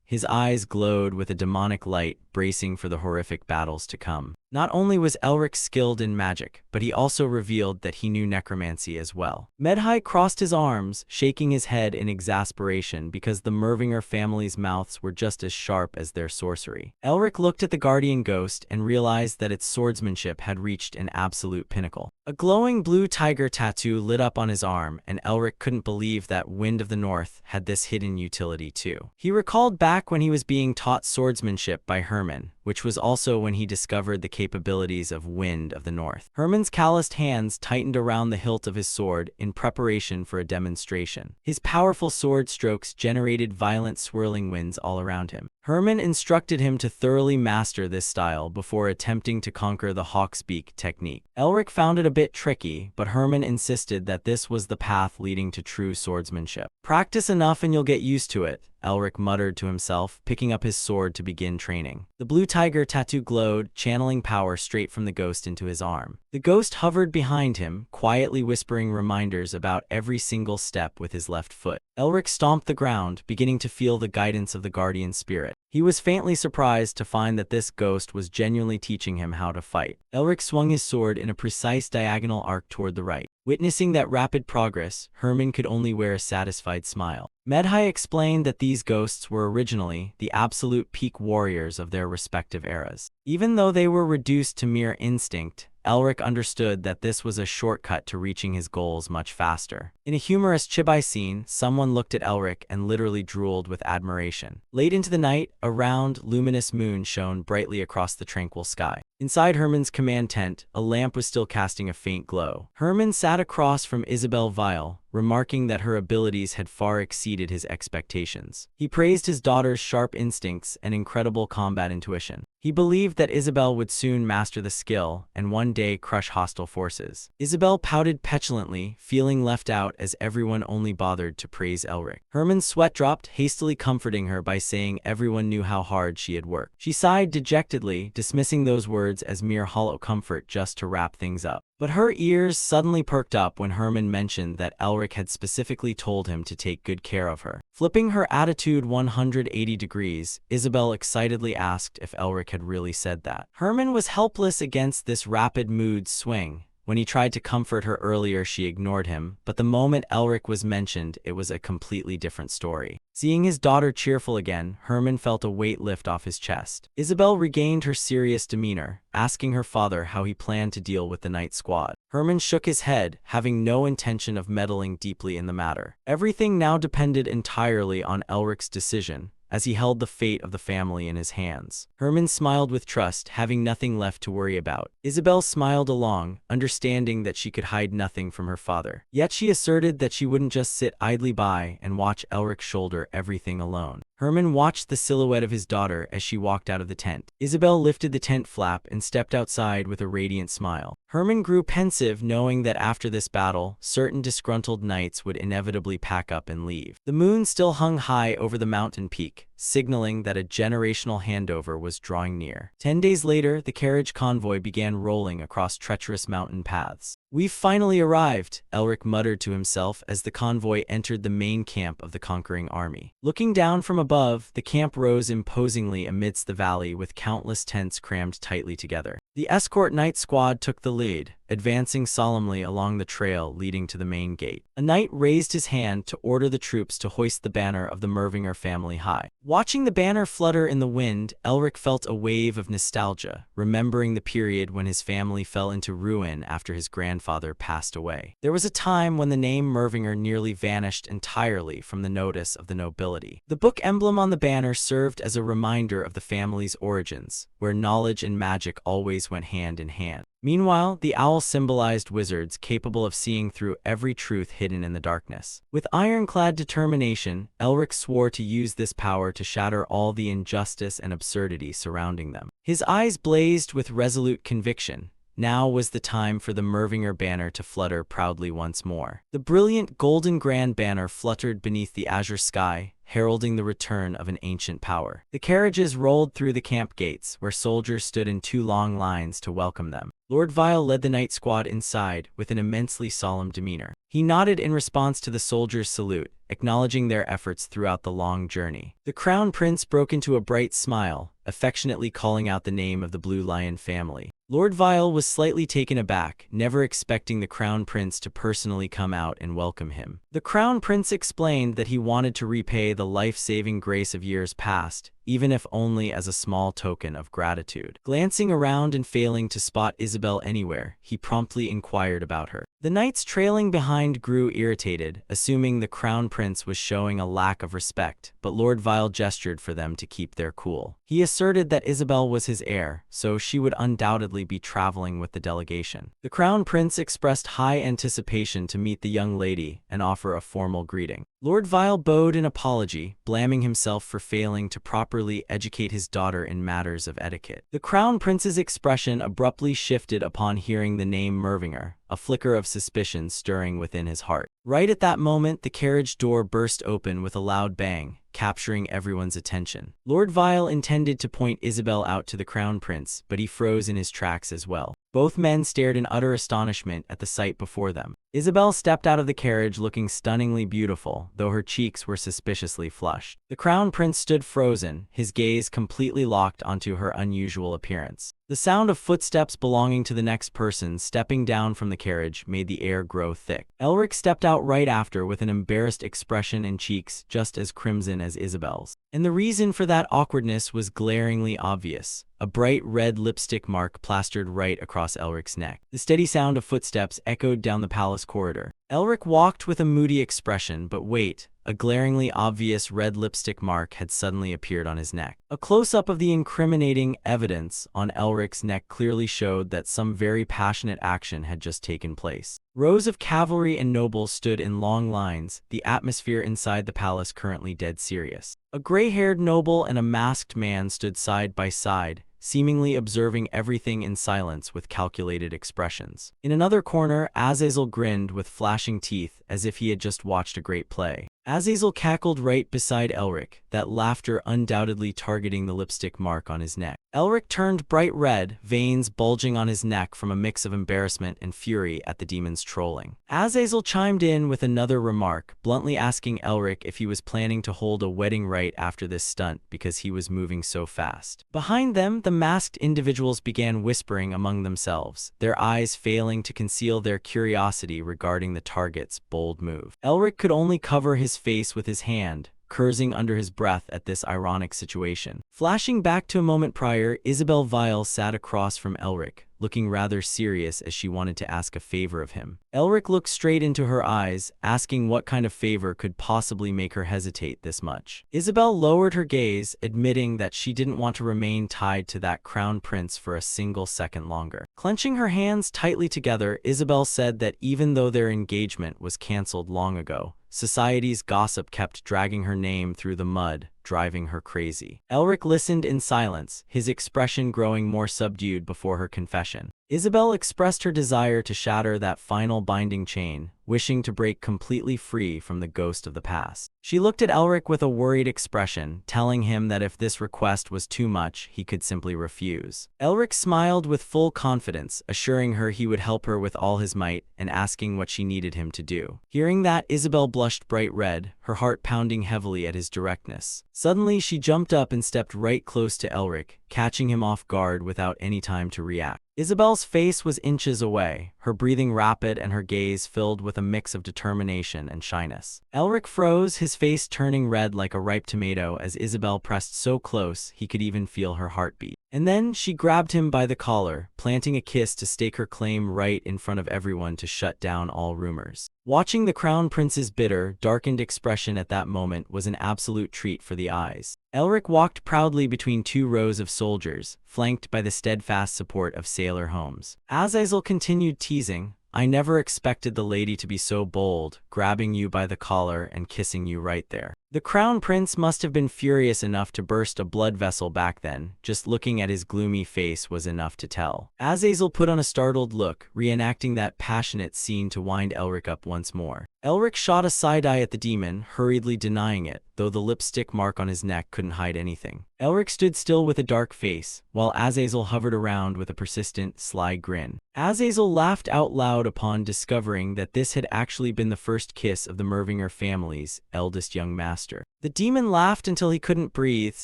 His eyes glowed with a demonic light, bracing for the horrific battles to come. Not only was Elric skilled in magic, but he also revealed that he knew necromancy as well. Medhai crossed his arms, shaking his head in exasperation because the Mervinger family's mouths were just as sharp as their sorcery. Elric looked at the guardian ghost and realized that its swordsmanship had reached an absolute pinnacle. A glowing blue tiger tattoo lit up on his arm, and Elric couldn't believe that Wind of the North had this hidden utility too. He recalled back when he was being taught swordsmanship by Herman, which was also when he discovered the capabilities of Wind of the North. Herman's calloused hands tightened around the hilt of his sword in preparation for a demonstration. His powerful sword strokes generated violent swirling winds all around him. Herman instructed him to thoroughly master this style before attempting to conquer the hawk's beak technique. Elric found it a bit tricky, but Herman insisted that this was the path leading to true swordsmanship. "Practice enough and you'll get used to it," Elric muttered to himself, picking up his sword to begin training. The blue tiger tattoo glowed, channeling power straight from the ghost into his arm. The ghost hovered behind him, quietly whispering reminders about every single step with his left foot. Elric stomped the ground, beginning to feel the guidance of the guardian spirit. He was faintly surprised to find that this ghost was genuinely teaching him how to fight. Elric swung his sword in a precise diagonal arc toward the right. Witnessing that rapid progress, Herman could only wear a satisfied smile. Medhai explained that these ghosts were originally the absolute peak warriors of their respective eras. Even though they were reduced to mere instinct, Elric understood that this was a shortcut to reaching his goals much faster. In a humorous chibai scene, someone looked at Elric and literally drooled with admiration. Late into the night, a round, luminous moon shone brightly across the tranquil sky. Inside Herman's command tent, a lamp was still casting a faint glow. Herman sat across from Isabel Weil, remarking that her abilities had far exceeded his expectations. He praised his daughter's sharp instincts and incredible combat intuition. He believed that Isabel would soon master the skill and one day crush hostile forces. Isabel pouted petulantly, feeling left out as everyone only bothered to praise Elric. Herman's sweat dropped, hastily comforting her by saying everyone knew how hard she had worked. She sighed dejectedly, dismissing those words as mere hollow comfort just to wrap things up. But her ears suddenly perked up when Herman mentioned that Elric had specifically told him to take good care of her. Flipping her attitude 180 degrees, Isabel excitedly asked if Elric had really said that. Herman was helpless against this rapid mood swing. When he tried to comfort her earlier, she ignored him, but the moment Elric was mentioned, it was a completely different story. Seeing his daughter cheerful again, Herman felt a weight lift off his chest. Isabel regained her serious demeanor, asking her father how he planned to deal with the night squad. Herman shook his head, having no intention of meddling deeply in the matter. Everything now depended entirely on Elric's decision, as he held the fate of the family in his hands. Herman smiled with trust, having nothing left to worry about. Isabel smiled along, understanding that she could hide nothing from her father. Yet she asserted that she wouldn't just sit idly by and watch Elric shoulder everything alone. Herman watched the silhouette of his daughter as she walked out of the tent. Isabel lifted the tent flap and stepped outside with a radiant smile. Herman grew pensive, knowing that after this battle, certain disgruntled knights would inevitably pack up and leave. The moon still hung high over the mountain peak, signaling that a generational handover was drawing near. 10 days later, the carriage convoy began rolling across treacherous mountain paths. "We've finally arrived," Elric muttered to himself as the convoy entered the main camp of the conquering army. Looking down from above, the camp rose imposingly amidst the valley with countless tents crammed tightly together. The escort knight squad took the lead, advancing solemnly along the trail leading to the main gate. A knight raised his hand to order the troops to hoist the banner of the Mervinger family high. Watching the banner flutter in the wind, Elric felt a wave of nostalgia, remembering the period when his family fell into ruin after his grandfather passed away. There was a time when the name Mervinger nearly vanished entirely from the notice of the nobility. The book emblem on the banner served as a reminder of the family's origins, where knowledge and magic always went hand in hand. Meanwhile, the owl symbolized wizards capable of seeing through every truth hidden in the darkness. With ironclad determination, Elric swore to use this power to shatter all the injustice and absurdity surrounding them. His eyes blazed with resolute conviction. Now was the time for the Mervinger banner to flutter proudly once more. The brilliant golden grand banner fluttered beneath the azure sky, heralding the return of an ancient power. The carriages rolled through the camp gates, where soldiers stood in 2 long lines to welcome them. Lord Weil led the knight squad inside with an immensely solemn demeanor. He nodded in response to the soldiers' salute, acknowledging their efforts throughout the long journey. The Crown Prince broke into a bright smile, affectionately calling out the name of the Blue Lion family. Lord Weil was slightly taken aback, never expecting the Crown Prince to personally come out and welcome him. The Crown Prince explained that he wanted to repay the life-saving grace of years past, even if only as a small token of gratitude. Glancing around and failing to spot Isabel anywhere, he promptly inquired about her. The knights trailing behind grew irritated, assuming the Crown Prince was showing a lack of respect, but Lord Weil gestured for them to keep their cool. He asserted that Isabel was his heir, so she would undoubtedly be traveling with the delegation. The Crown Prince expressed high anticipation to meet the young lady and offer a formal greeting. Lord Weil bowed in apology, blaming himself for failing to properly educate his daughter in matters of etiquette. The Crown Prince's expression abruptly shifted upon hearing the name Mervinger, a flicker of suspicion stirring within his heart. Right at that moment, the carriage door burst open with a loud bang, capturing everyone's attention. Lord Weil intended to point Isabel out to the Crown Prince, but he froze in his tracks as well. Both men stared in utter astonishment at the sight before them. Isabel stepped out of the carriage looking stunningly beautiful, though her cheeks were suspiciously flushed. The Crown Prince stood frozen, his gaze completely locked onto her unusual appearance. The sound of footsteps belonging to the next person stepping down from the carriage made the air grow thick. Elric stepped out right after with an embarrassed expression and cheeks just as crimson as Isabel's. And the reason for that awkwardness was glaringly obvious. A bright red lipstick mark plastered right across Elric's neck. The steady sound of footsteps echoed down the palace corridor. Elric walked with a moody expression, but wait, a glaringly obvious red lipstick mark had suddenly appeared on his neck. A close-up of the incriminating evidence on Elric's neck clearly showed that some very passionate action had just taken place. Rows of cavalry and nobles stood in long lines, the atmosphere inside the palace currently dead serious. A gray-haired noble and a masked man stood side by side, seemingly observing everything in silence with calculated expressions. In another corner, Azazel grinned with flashing teeth as if he had just watched a great play. Azazel cackled right beside Elric, that laughter undoubtedly targeting the lipstick mark on his neck. Elric turned bright red, veins bulging on his neck from a mix of embarrassment and fury at the demon's trolling. Azazel chimed in with another remark, bluntly asking Elric if he was planning to hold a wedding rite after this stunt because he was moving so fast. Behind them, the masked individuals began whispering among themselves, their eyes failing to conceal their curiosity regarding the target's bold move. Elric could only cover his face with his hand, cursing under his breath at this ironic situation. Flashing back to a moment prior, Isabel Vile sat across from Elric, looking rather serious as she wanted to ask a favor of him. Elric looked straight into her eyes, asking what kind of favor could possibly make her hesitate this much. Isabel lowered her gaze, admitting that she didn't want to remain tied to that crown prince for a single second longer. Clenching her hands tightly together, Isabel said that even though their engagement was canceled long ago, society's gossip kept dragging her name through the mud, driving her crazy. Elric listened in silence, his expression growing more subdued before her confession. Isabel expressed her desire to shatter that final binding chain, wishing to break completely free from the ghost of the past. She looked at Elric with a worried expression, telling him that if this request was too much, he could simply refuse. Elric smiled with full confidence, assuring her he would help her with all his might and asking what she needed him to do. Hearing that, Isabel blushed bright red, her heart pounding heavily at his directness. Suddenly, she jumped up and stepped right close to Elric, catching him off guard without any time to react. Isabel's face was inches away, her breathing rapid and her gaze filled with a mix of determination and shyness. Elric froze, his face turning red like a ripe tomato as Isabel pressed so close he could even feel her heartbeat. And then she grabbed him by the collar, planting a kiss to stake her claim right in front of everyone to shut down all rumors. Watching the crown prince's bitter, darkened expression at that moment was an absolute treat for the eyes. Elric walked proudly between two rows of soldiers, flanked by the steadfast support of Sailor Holmes. Azazel continued teasing, "I never expected the lady to be so bold, grabbing you by the collar and kissing you right there." The crown prince must have been furious enough to burst a blood vessel back then. Just looking at his gloomy face was enough to tell. Azazel put on a startled look, reenacting that passionate scene to wind Elric up once more. Elric shot a side-eye at the demon, hurriedly denying it, though the lipstick mark on his neck couldn't hide anything. Elric stood still with a dark face, while Azazel hovered around with a persistent, sly grin. Azazel laughed out loud upon discovering that this had actually been the first kiss of the Mervinger family's eldest young master. The demon laughed until he couldn't breathe,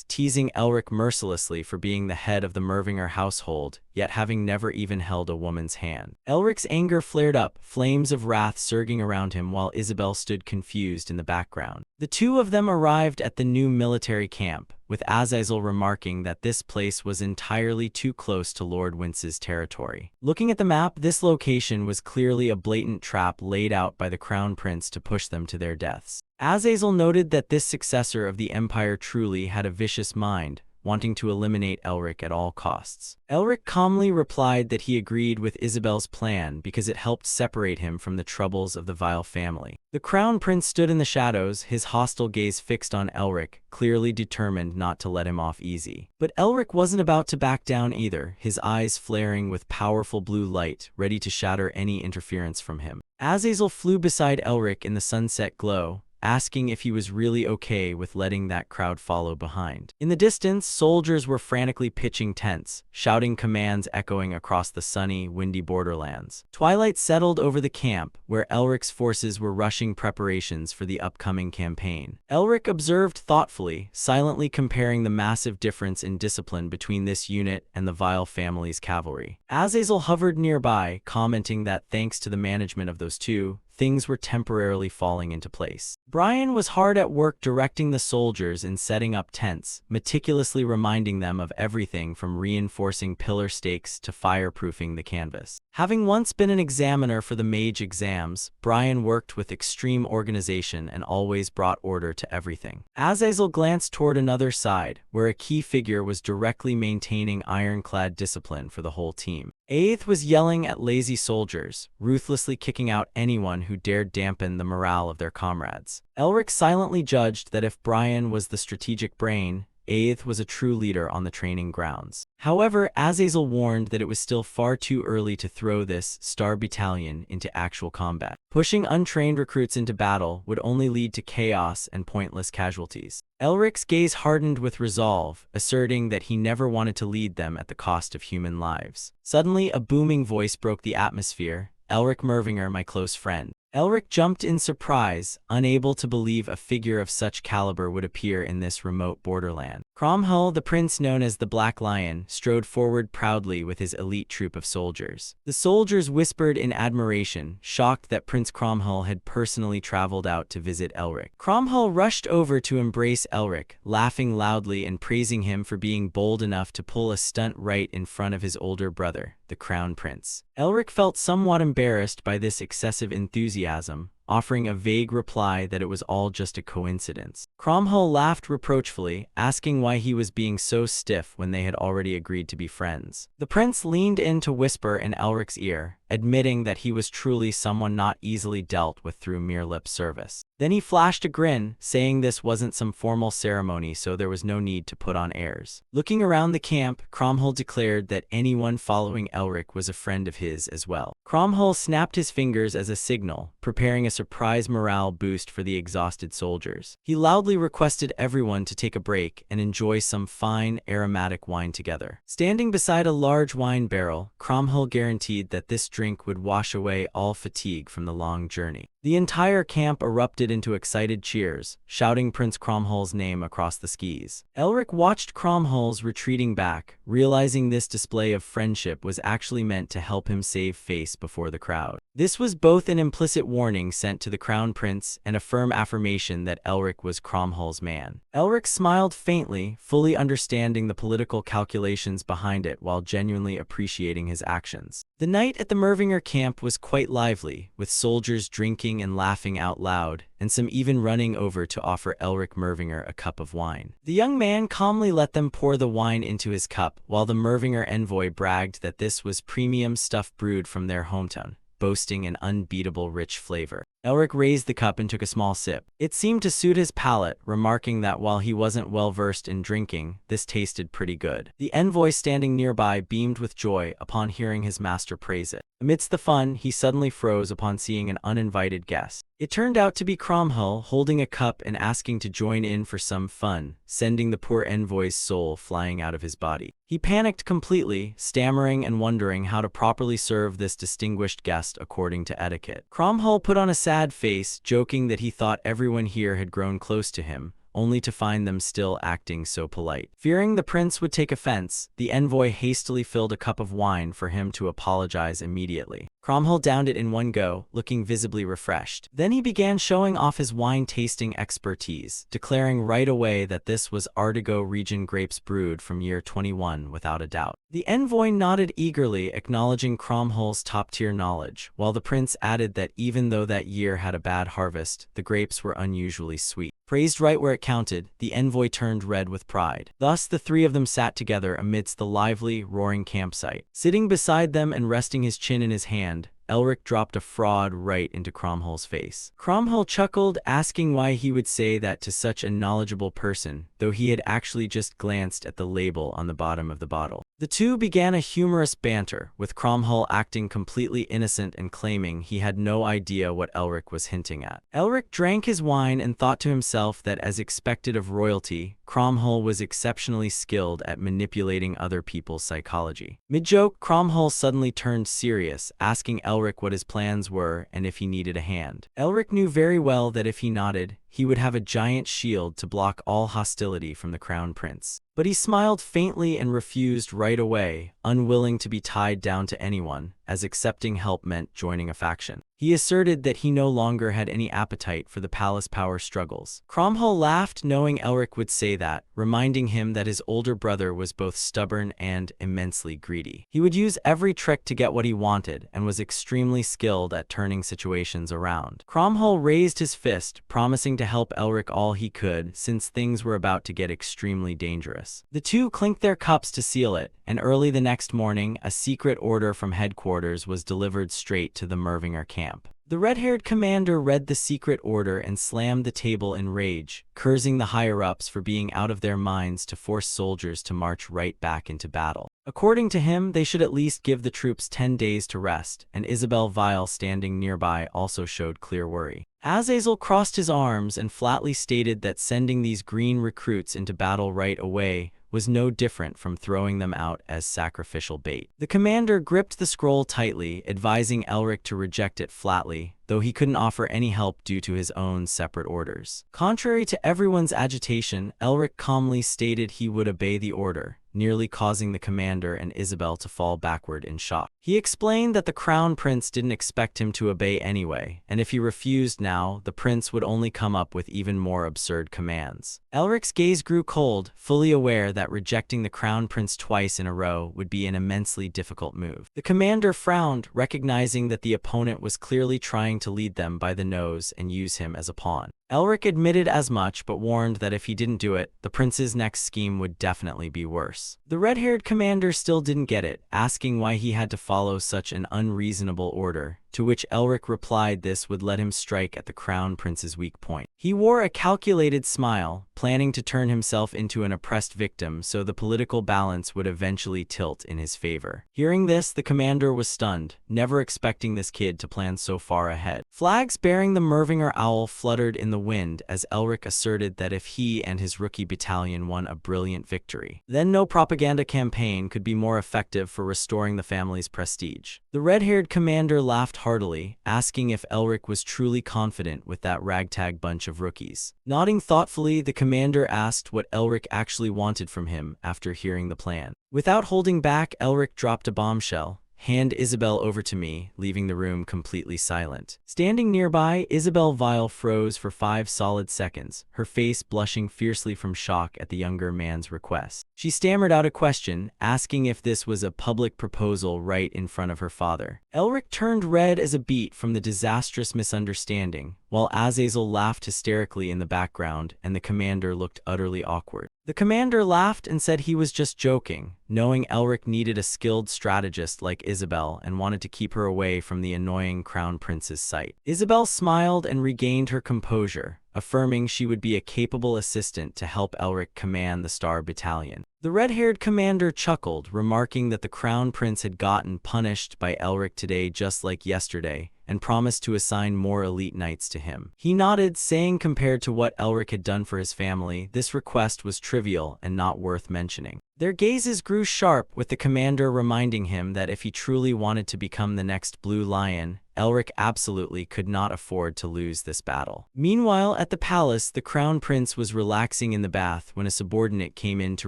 teasing Elric mercilessly for being the head of the Mervinger household, yet having never even held a woman's hand. Elric's anger flared up, flames of wrath surging around him while Isabel stood confused in the background. The two of them arrived at the new military camp, with Azazel remarking that this place was entirely too close to Lord Wince's territory. Looking at the map, this location was clearly a blatant trap laid out by the Crown Prince to push them to their deaths. Azazel noted that this successor of the Empire truly had a vicious mind, wanting to eliminate Elric at all costs. Elric calmly replied that he agreed with Isabel's plan because it helped separate him from the troubles of the Vile family. The Crown Prince stood in the shadows, his hostile gaze fixed on Elric, clearly determined not to let him off easy. But Elric wasn't about to back down either, his eyes flaring with powerful blue light, ready to shatter any interference from him. Azazel flew beside Elric in the sunset glow, asking if he was really okay with letting that crowd follow behind. In the distance, soldiers were frantically pitching tents, shouting commands echoing across the sunny, windy borderlands. Twilight settled over the camp, where Elric's forces were rushing preparations for the upcoming campaign. Elric observed thoughtfully, silently comparing the massive difference in discipline between this unit and the Vile family's cavalry. Azazel hovered nearby, commenting that thanks to the management of those two, things were temporarily falling into place. Brian was hard at work directing the soldiers in setting up tents, meticulously reminding them of everything from reinforcing pillar stakes to fireproofing the canvas. Having once been an examiner for the Mage exams, Brian worked with extreme organization and always brought order to everything. Azazel glanced toward another side, where a key figure was directly maintaining ironclad discipline for the whole team. Aeth was yelling at lazy soldiers, ruthlessly kicking out anyone who dared dampen the morale of their comrades. Elric silently judged that if Brian was the strategic brain, Aeth was a true leader on the training grounds. However, Azazel warned that it was still far too early to throw this star battalion into actual combat. Pushing untrained recruits into battle would only lead to chaos and pointless casualties. Elric's gaze hardened with resolve, asserting that he never wanted to lead them at the cost of human lives. Suddenly, a booming voice broke the atmosphere. "Elric Mervinger, my close friend." Elric jumped in surprise, unable to believe a figure of such caliber would appear in this remote borderland. Cromhull, the prince known as the Black Lion, strode forward proudly with his elite troop of soldiers. The soldiers whispered in admiration, shocked that Prince Cromhull had personally traveled out to visit Elric. Cromhull rushed over to embrace Elric, laughing loudly and praising him for being bold enough to pull a stunt right in front of his older brother, the Crown Prince. Elric felt somewhat embarrassed by this excessive enthusiasm, offering a vague reply that it was all just a coincidence. Cromhull laughed reproachfully, asking why he was being so stiff when they had already agreed to be friends. The prince leaned in to whisper in Elric's ear, admitting that he was truly someone not easily dealt with through mere lip service. Then he flashed a grin, saying this wasn't some formal ceremony, so there was no need to put on airs. Looking around the camp, Cromhull declared that anyone following Elric was a friend of his as well. Cromhull snapped his fingers as a signal, preparing a surprise morale boost for the exhausted soldiers. He loudly requested everyone to take a break and enjoy some fine, aromatic wine together. Standing beside a large wine barrel, Cromhull guaranteed that this drink would wash away all fatigue from the long journey. The entire camp erupted into excited cheers, shouting Prince Cromhull's name across the skis. Elric watched Cromhull's retreating back, realizing this display of friendship was actually meant to help him save face before the crowd. This was both an implicit warning sent to the Crown Prince and a firm affirmation that Elric was Cromhull's man. Elric smiled faintly, fully understanding the political calculations behind it while genuinely appreciating his actions. The night at the Mervinger camp was quite lively, with soldiers drinking and laughing out loud, and some even running over to offer Elric Mervinger a cup of wine. The young man calmly let them pour the wine into his cup, while the Mervinger envoy bragged that this was premium stuff brewed from their hometown, boasting an unbeatable rich flavor. Elric raised the cup and took a small sip. It seemed to suit his palate, remarking that while he wasn't well versed in drinking, this tasted pretty good. The envoy standing nearby beamed with joy upon hearing his master praise it. Amidst the fun, he suddenly froze upon seeing an uninvited guest. It turned out to be Cromhull, holding a cup and asking to join in for some fun, sending the poor envoy's soul flying out of his body. He panicked completely, stammering and wondering how to properly serve this distinguished guest according to etiquette. Cromhull put on a sad face, joking that he thought everyone here had grown close to him, only to find them still acting so polite. Fearing the prince would take offense, the envoy hastily filled a cup of wine for him to apologize immediately. Cromhull downed it in one go, looking visibly refreshed. Then he began showing off his wine-tasting expertise, declaring right away that this was Artigo region grapes brewed from year 21 without a doubt. The envoy nodded eagerly, acknowledging Cromhull's top-tier knowledge, while the prince added that even though that year had a bad harvest, the grapes were unusually sweet. Praised right where it counted, the envoy turned red with pride. Thus the three of them sat together amidst the lively, roaring campsite. Sitting beside them and resting his chin in his hand, Elric dropped a fraud right into Cromhull's face. Cromhull chuckled, asking why he would say that to such a knowledgeable person, though he had actually just glanced at the label on the bottom of the bottle. The two began a humorous banter, with Cromwell acting completely innocent and claiming he had no idea what Elric was hinting at. Elric drank his wine and thought to himself that, as expected of royalty, Cromwell was exceptionally skilled at manipulating other people's psychology. Mid-joke, Cromwell suddenly turned serious, asking Elric what his plans were and if he needed a hand. Elric knew very well that if he nodded, he would have a giant shield to block all hostility from the Crown Prince. But he smiled faintly and refused right away, unwilling to be tied down to anyone, as accepting help meant joining a faction. He asserted that he no longer had any appetite for the palace power struggles. Cromwell laughed, knowing Elric would say that, reminding him that his older brother was both stubborn and immensely greedy. He would use every trick to get what he wanted and was extremely skilled at turning situations around. Cromwell raised his fist, promising to help Elric all he could since things were about to get extremely dangerous. The two clinked their cups to seal it, and early the next morning, a secret order from headquarters was delivered straight to the Mervinger camp. The red-haired commander read the secret order and slammed the table in rage, cursing the higher-ups for being out of their minds to force soldiers to march right back into battle. According to him, they should at least give the troops 10 days to rest, and Isabel Vile standing nearby also showed clear worry. Azazel crossed his arms and flatly stated that sending these green recruits into battle right away was no different from throwing them out as sacrificial bait. The commander gripped the scroll tightly, advising Elric to reject it flatly, though he couldn't offer any help due to his own separate orders. Contrary to everyone's agitation, Elric calmly stated he would obey the order, nearly causing the commander and Isabel to fall backward in shock. He explained that the Crown Prince didn't expect him to obey anyway, and if he refused now, the prince would only come up with even more absurd commands. Elric's gaze grew cold, fully aware that rejecting the Crown Prince twice in a row would be an immensely difficult move. The commander frowned, recognizing that the opponent was clearly trying to lead them by the nose and use him as a pawn. Elric admitted as much, but warned that if he didn't do it, the prince's next scheme would definitely be worse. The red-haired commander still didn't get it, asking why he had to follow such an unreasonable order, to which Elric replied this would let him strike at the Crown Prince's weak point. He wore a calculated smile, planning to turn himself into an oppressed victim so the political balance would eventually tilt in his favor. Hearing this, the commander was stunned, never expecting this kid to plan so far ahead. Flags bearing the Mervinger owl fluttered in the wind as Elric asserted that if he and his rookie battalion won a brilliant victory, then no propaganda campaign could be more effective for restoring the family's prestige. The red-haired commander laughed heartily, asking if Elric was truly confident with that ragtag bunch of rookies. Nodding thoughtfully, the commander asked what Elric actually wanted from him after hearing the plan. Without holding back, Elric dropped a bombshell. "Hand Isabel over to me," leaving the room completely silent. Standing nearby, Isabel Vile froze for 5 solid seconds, her face blushing fiercely from shock at the younger man's request. She stammered out a question, asking if this was a public proposal right in front of her father. Elric turned red as a beet from the disastrous misunderstanding, while Azazel laughed hysterically in the background and the commander looked utterly awkward. The commander laughed and said he was just joking, knowing Elric needed a skilled strategist like Isabel and wanted to keep her away from the annoying Crown Prince's sight. Isabel smiled and regained her composure, affirming she would be a capable assistant to help Elric command the Star Battalion. The red-haired commander chuckled, remarking that the Crown Prince had gotten punished by Elric today just like yesterday, and promised to assign more elite knights to him. He nodded, saying compared to what Elric had done for his family, this request was trivial and not worth mentioning. Their gazes grew sharp, with the commander reminding him that if he truly wanted to become the next Blue Lion, Elric absolutely could not afford to lose this battle. Meanwhile, at the palace, the Crown Prince was relaxing in the bath when a subordinate came in to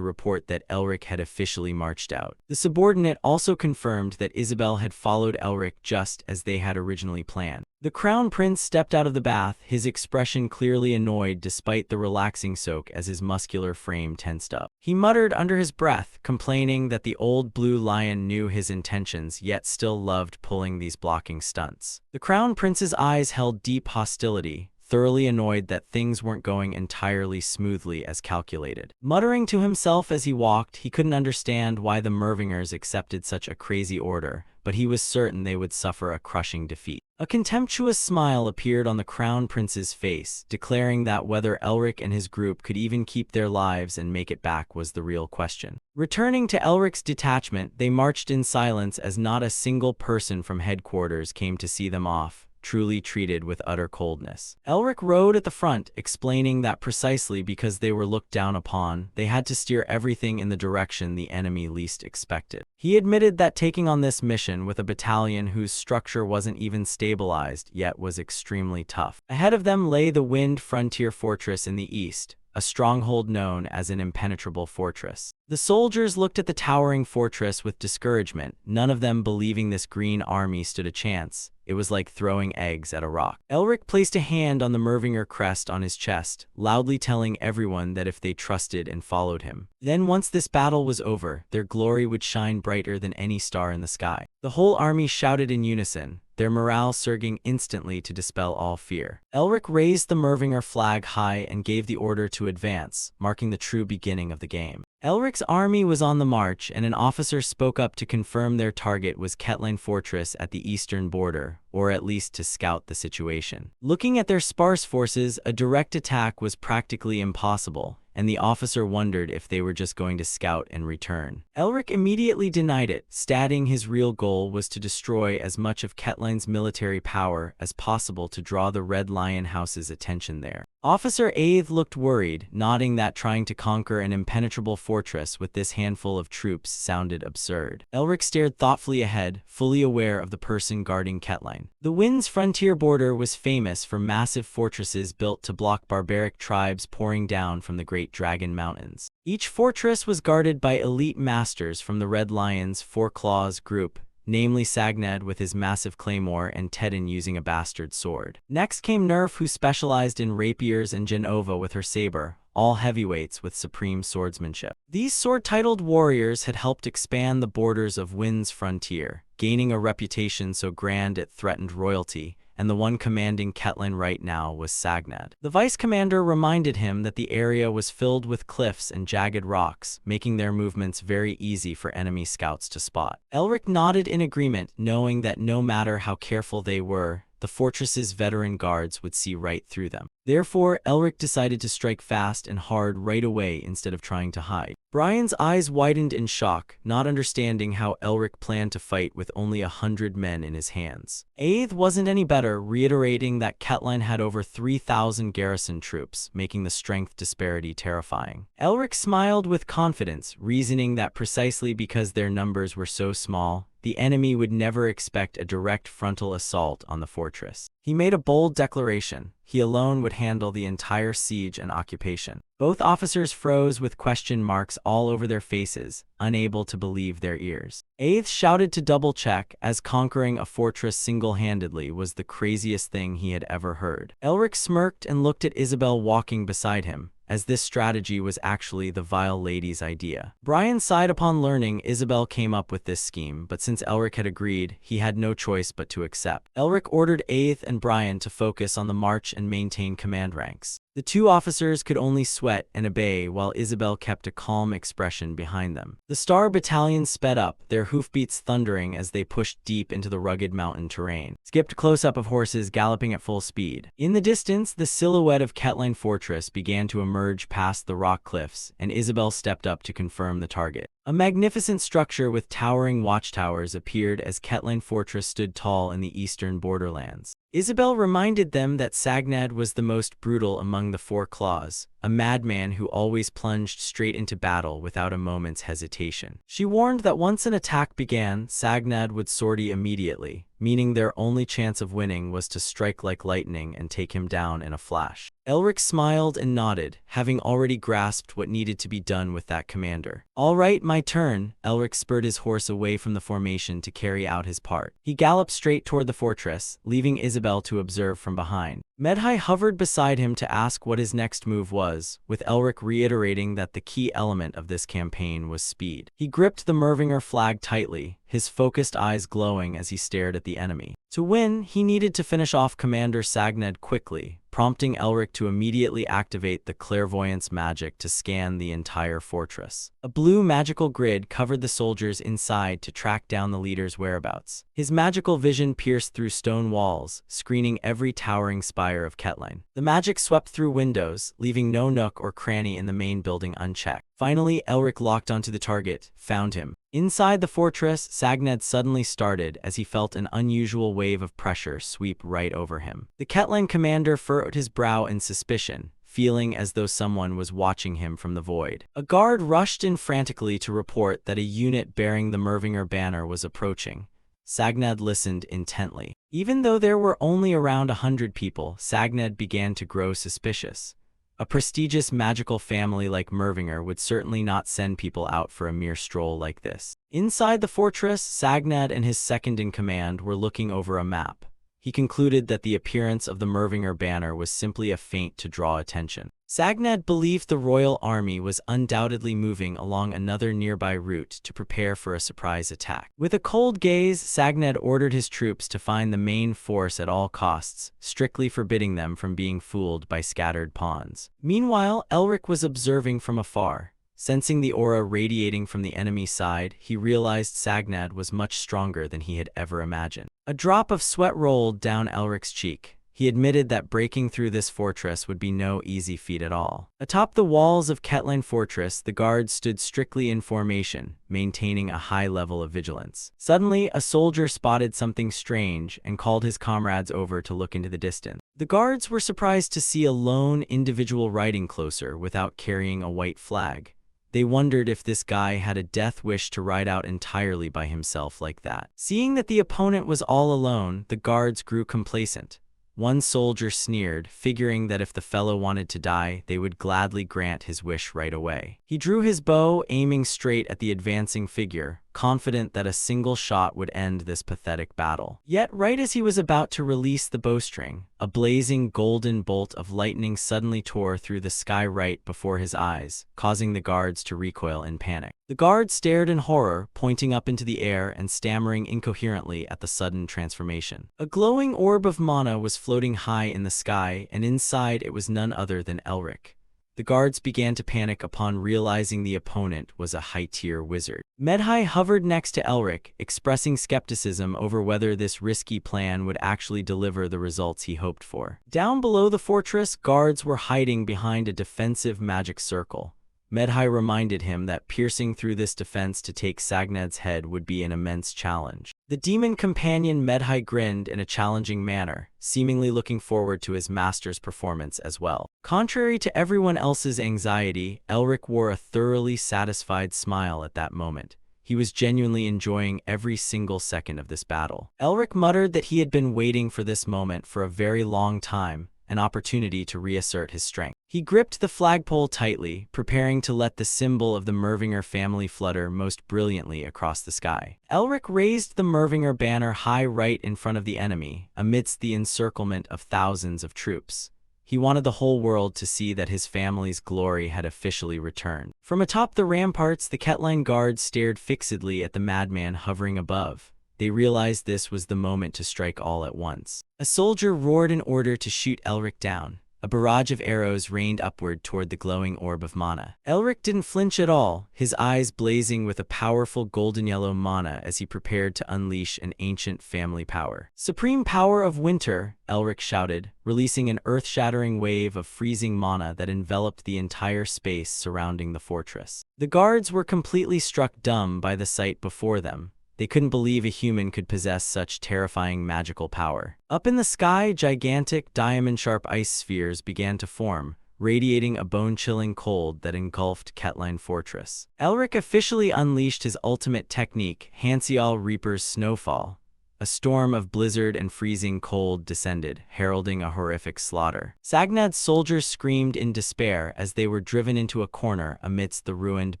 report that Elric had officially marched out. The subordinate also confirmed that Isabel had followed Elric just as they had originally planned. The Crown Prince stepped out of the bath, his expression clearly annoyed despite the relaxing soak as his muscular frame tensed up. He muttered under his breath, complaining that the old Blue Lion knew his intentions yet still loved pulling these blocking stunts. The Crown Prince's eyes held deep hostility, thoroughly annoyed that things weren't going entirely smoothly as calculated. Muttering to himself as he walked, he couldn't understand why the Mervingers accepted such a crazy order, but he was certain they would suffer a crushing defeat. A contemptuous smile appeared on the crown prince's face, declaring that whether Elric and his group could even keep their lives and make it back was the real question. Returning to Elric's detachment, they marched in silence as not a single person from headquarters came to see them off, truly treated with utter coldness. Elric rode at the front, explaining that precisely because they were looked down upon, they had to steer everything in the direction the enemy least expected. He admitted that taking on this mission with a battalion whose structure wasn't even stabilized yet was extremely tough. Ahead of them lay the Wind Frontier Fortress in the east, a stronghold known as an impenetrable fortress. The soldiers looked at the towering fortress with discouragement, none of them believing this green army stood a chance. It was like throwing eggs at a rock. Elric placed a hand on the Mervinger crest on his chest, loudly telling everyone that if they trusted and followed him, then once this battle was over, their glory would shine brighter than any star in the sky. The whole army shouted in unison, their morale surging instantly to dispel all fear. Elric raised the Mervinger flag high and gave the order to advance, marking the true beginning of the game. Elric's army was on the march, and an officer spoke up to confirm their target was Ketline Fortress at the eastern border, or at least to scout the situation. Looking at their sparse forces, a direct attack was practically impossible, and the officer wondered if they were just going to scout and return. Elric immediately denied it, stating his real goal was to destroy as much of Ketline's military power as possible to draw the Red Lion House's attention there. Officer Aeth looked worried, nodding that trying to conquer an impenetrable fortress with this handful of troops sounded absurd. Elric stared thoughtfully ahead, fully aware of the person guarding Ketline. The Wind's frontier border was famous for massive fortresses built to block barbaric tribes pouring down from the Great Dragon Mountains. Each fortress was guarded by elite masters from the Red Lion's Four Claws group, namely Sagnad with his massive claymore and Tedin using a bastard sword. Next came Nerf, who specialized in rapiers, and Genova with her saber, all heavyweights with supreme swordsmanship. These sword-titled warriors had helped expand the borders of Wind's frontier, gaining a reputation so grand it threatened royalty, and the one commanding Ketline right now was Sagnad. The vice commander reminded him that the area was filled with cliffs and jagged rocks, making their movements very easy for enemy scouts to spot. Elric nodded in agreement, knowing that no matter how careful they were, the fortress's veteran guards would see right through them. Therefore, Elric decided to strike fast and hard right away instead of trying to hide. Brian's eyes widened in shock, not understanding how Elric planned to fight with only 100 men in his hands. Aeth wasn't any better, reiterating that Ketline had over 3,000 garrison troops, making the strength disparity terrifying. Elric smiled with confidence, reasoning that precisely because their numbers were so small, the enemy would never expect a direct frontal assault on the fortress. He made a bold declaration. He alone would handle the entire siege and occupation. Both officers froze with question marks all over their faces, unable to believe their ears. Aeth shouted to double-check, as conquering a fortress single-handedly was the craziest thing he had ever heard. Elric smirked and looked at Isabel walking beside him, as this strategy was actually the vile lady's idea. Brian sighed upon learning Isabel came up with this scheme, but since Elric had agreed, he had no choice but to accept. Elric ordered Aeth and Brian to focus on the march and maintain command ranks. The two officers could only sweat and obey while Isabel kept a calm expression behind them. The Star Battalion sped up, their hoofbeats thundering as they pushed deep into the rugged mountain terrain. Skipped close-up of horses galloping at full speed. In the distance, the silhouette of Ketline Fortress began to emerge past the rock cliffs, and Isabel stepped up to confirm the target. A magnificent structure with towering watchtowers appeared as Ketline Fortress stood tall in the eastern borderlands. Isabel reminded them that Sagnad was the most brutal among the Four Claws, a madman who always plunged straight into battle without a moment's hesitation. She warned that once an attack began, Sagnad would sortie immediately, meaning their only chance of winning was to strike like lightning and take him down in a flash. Elric smiled and nodded, having already grasped what needed to be done with that commander. "All right, my turn." Elric spurred his horse away from the formation to carry out his part. He galloped straight toward the fortress, leaving Isabel to observe from behind. Medhai hovered beside him to ask what his next move was, with Elric reiterating that the key element of this campaign was speed. He gripped the Mervinger flag tightly, his focused eyes glowing as he stared at the enemy. To win, he needed to finish off Commander Sagnad quickly, prompting Elric to immediately activate the clairvoyance magic to scan the entire fortress. A blue magical grid covered the soldiers inside to track down the leader's whereabouts. His magical vision pierced through stone walls, screening every towering spire of Ketline. The magic swept through windows, leaving no nook or cranny in the main building unchecked. Finally, Elric locked onto the target, found him. Inside the fortress, Sagned suddenly started as he felt an unusual wave of pressure sweep right over him. The Ketline commander furrowed his brow in suspicion, feeling as though someone was watching him from the void. A guard rushed in frantically to report that a unit bearing the Mervinger banner was approaching. Sagned listened intently. Even though there were only around 100 people, Sagned began to grow suspicious. A prestigious magical family like Mervinger would certainly not send people out for a mere stroll like this. Inside the fortress, Sagned and his second-in-command were looking over a map. He concluded that the appearance of the Mervinger banner was simply a feint to draw attention. Sagned believed the royal army was undoubtedly moving along another nearby route to prepare for a surprise attack. With a cold gaze, Sagned ordered his troops to find the main force at all costs, strictly forbidding them from being fooled by scattered pawns. Meanwhile, Elric was observing from afar. Sensing the aura radiating from the enemy side, he realized Sagned was much stronger than he had ever imagined. A drop of sweat rolled down Elric's cheek. He admitted that breaking through this fortress would be no easy feat at all. Atop the walls of Ketline Fortress, the guards stood strictly in formation, maintaining a high level of vigilance. Suddenly, a soldier spotted something strange and called his comrades over to look into the distance. The guards were surprised to see a lone individual riding closer without carrying a white flag. They wondered if this guy had a death wish to ride out entirely by himself like that. Seeing that the opponent was all alone, the guards grew complacent. One soldier sneered, figuring that if the fellow wanted to die, they would gladly grant his wish right away. He drew his bow, aiming straight at the advancing figure, confident that a single shot would end this pathetic battle. Yet, right as he was about to release the bowstring, a blazing golden bolt of lightning suddenly tore through the sky right before his eyes, causing the guards to recoil in panic. The guard stared in horror, pointing up into the air and stammering incoherently at the sudden transformation. A glowing orb of mana was floating high in the sky, and inside it was none other than Elric. The guards began to panic upon realizing the opponent was a high-tier wizard. Medhai hovered next to Elric, expressing skepticism over whether this risky plan would actually deliver the results he hoped for. Down below the fortress, guards were hiding behind a defensive magic circle. Medhai reminded him that piercing through this defense to take Sagned's head would be an immense challenge. The demon companion Medhai grinned in a challenging manner, seemingly looking forward to his master's performance as well. Contrary to everyone else's anxiety, Elric wore a thoroughly satisfied smile at that moment. He was genuinely enjoying every single second of this battle. Elric muttered that he had been waiting for this moment for a very long time, an opportunity to reassert his strength. He gripped the flagpole tightly, preparing to let the symbol of the Mervinger family flutter most brilliantly across the sky. Elric raised the Mervinger banner high right in front of the enemy, amidst the encirclement of thousands of troops. He wanted the whole world to see that his family's glory had officially returned. From atop the ramparts, the Ketline guards stared fixedly at the madman hovering above. They realized this was the moment to strike all at once. A soldier roared in order to shoot Elric down. A barrage of arrows rained upward toward the glowing orb of mana. Elric didn't flinch at all, his eyes blazing with a powerful golden-yellow mana as he prepared to unleash an ancient family power. "Supreme power of winter," Elric shouted, releasing an earth-shattering wave of freezing mana that enveloped the entire space surrounding the fortress. The guards were completely struck dumb by the sight before them. They couldn't believe a human could possess such terrifying magical power. Up in the sky, gigantic, diamond-sharp ice spheres began to form, radiating a bone-chilling cold that engulfed Ketline Fortress. Elric officially unleashed his ultimate technique, Hanseol Reaper's Snowfall. A storm of blizzard and freezing cold descended, heralding a horrific slaughter. Sagned's soldiers screamed in despair as they were driven into a corner amidst the ruined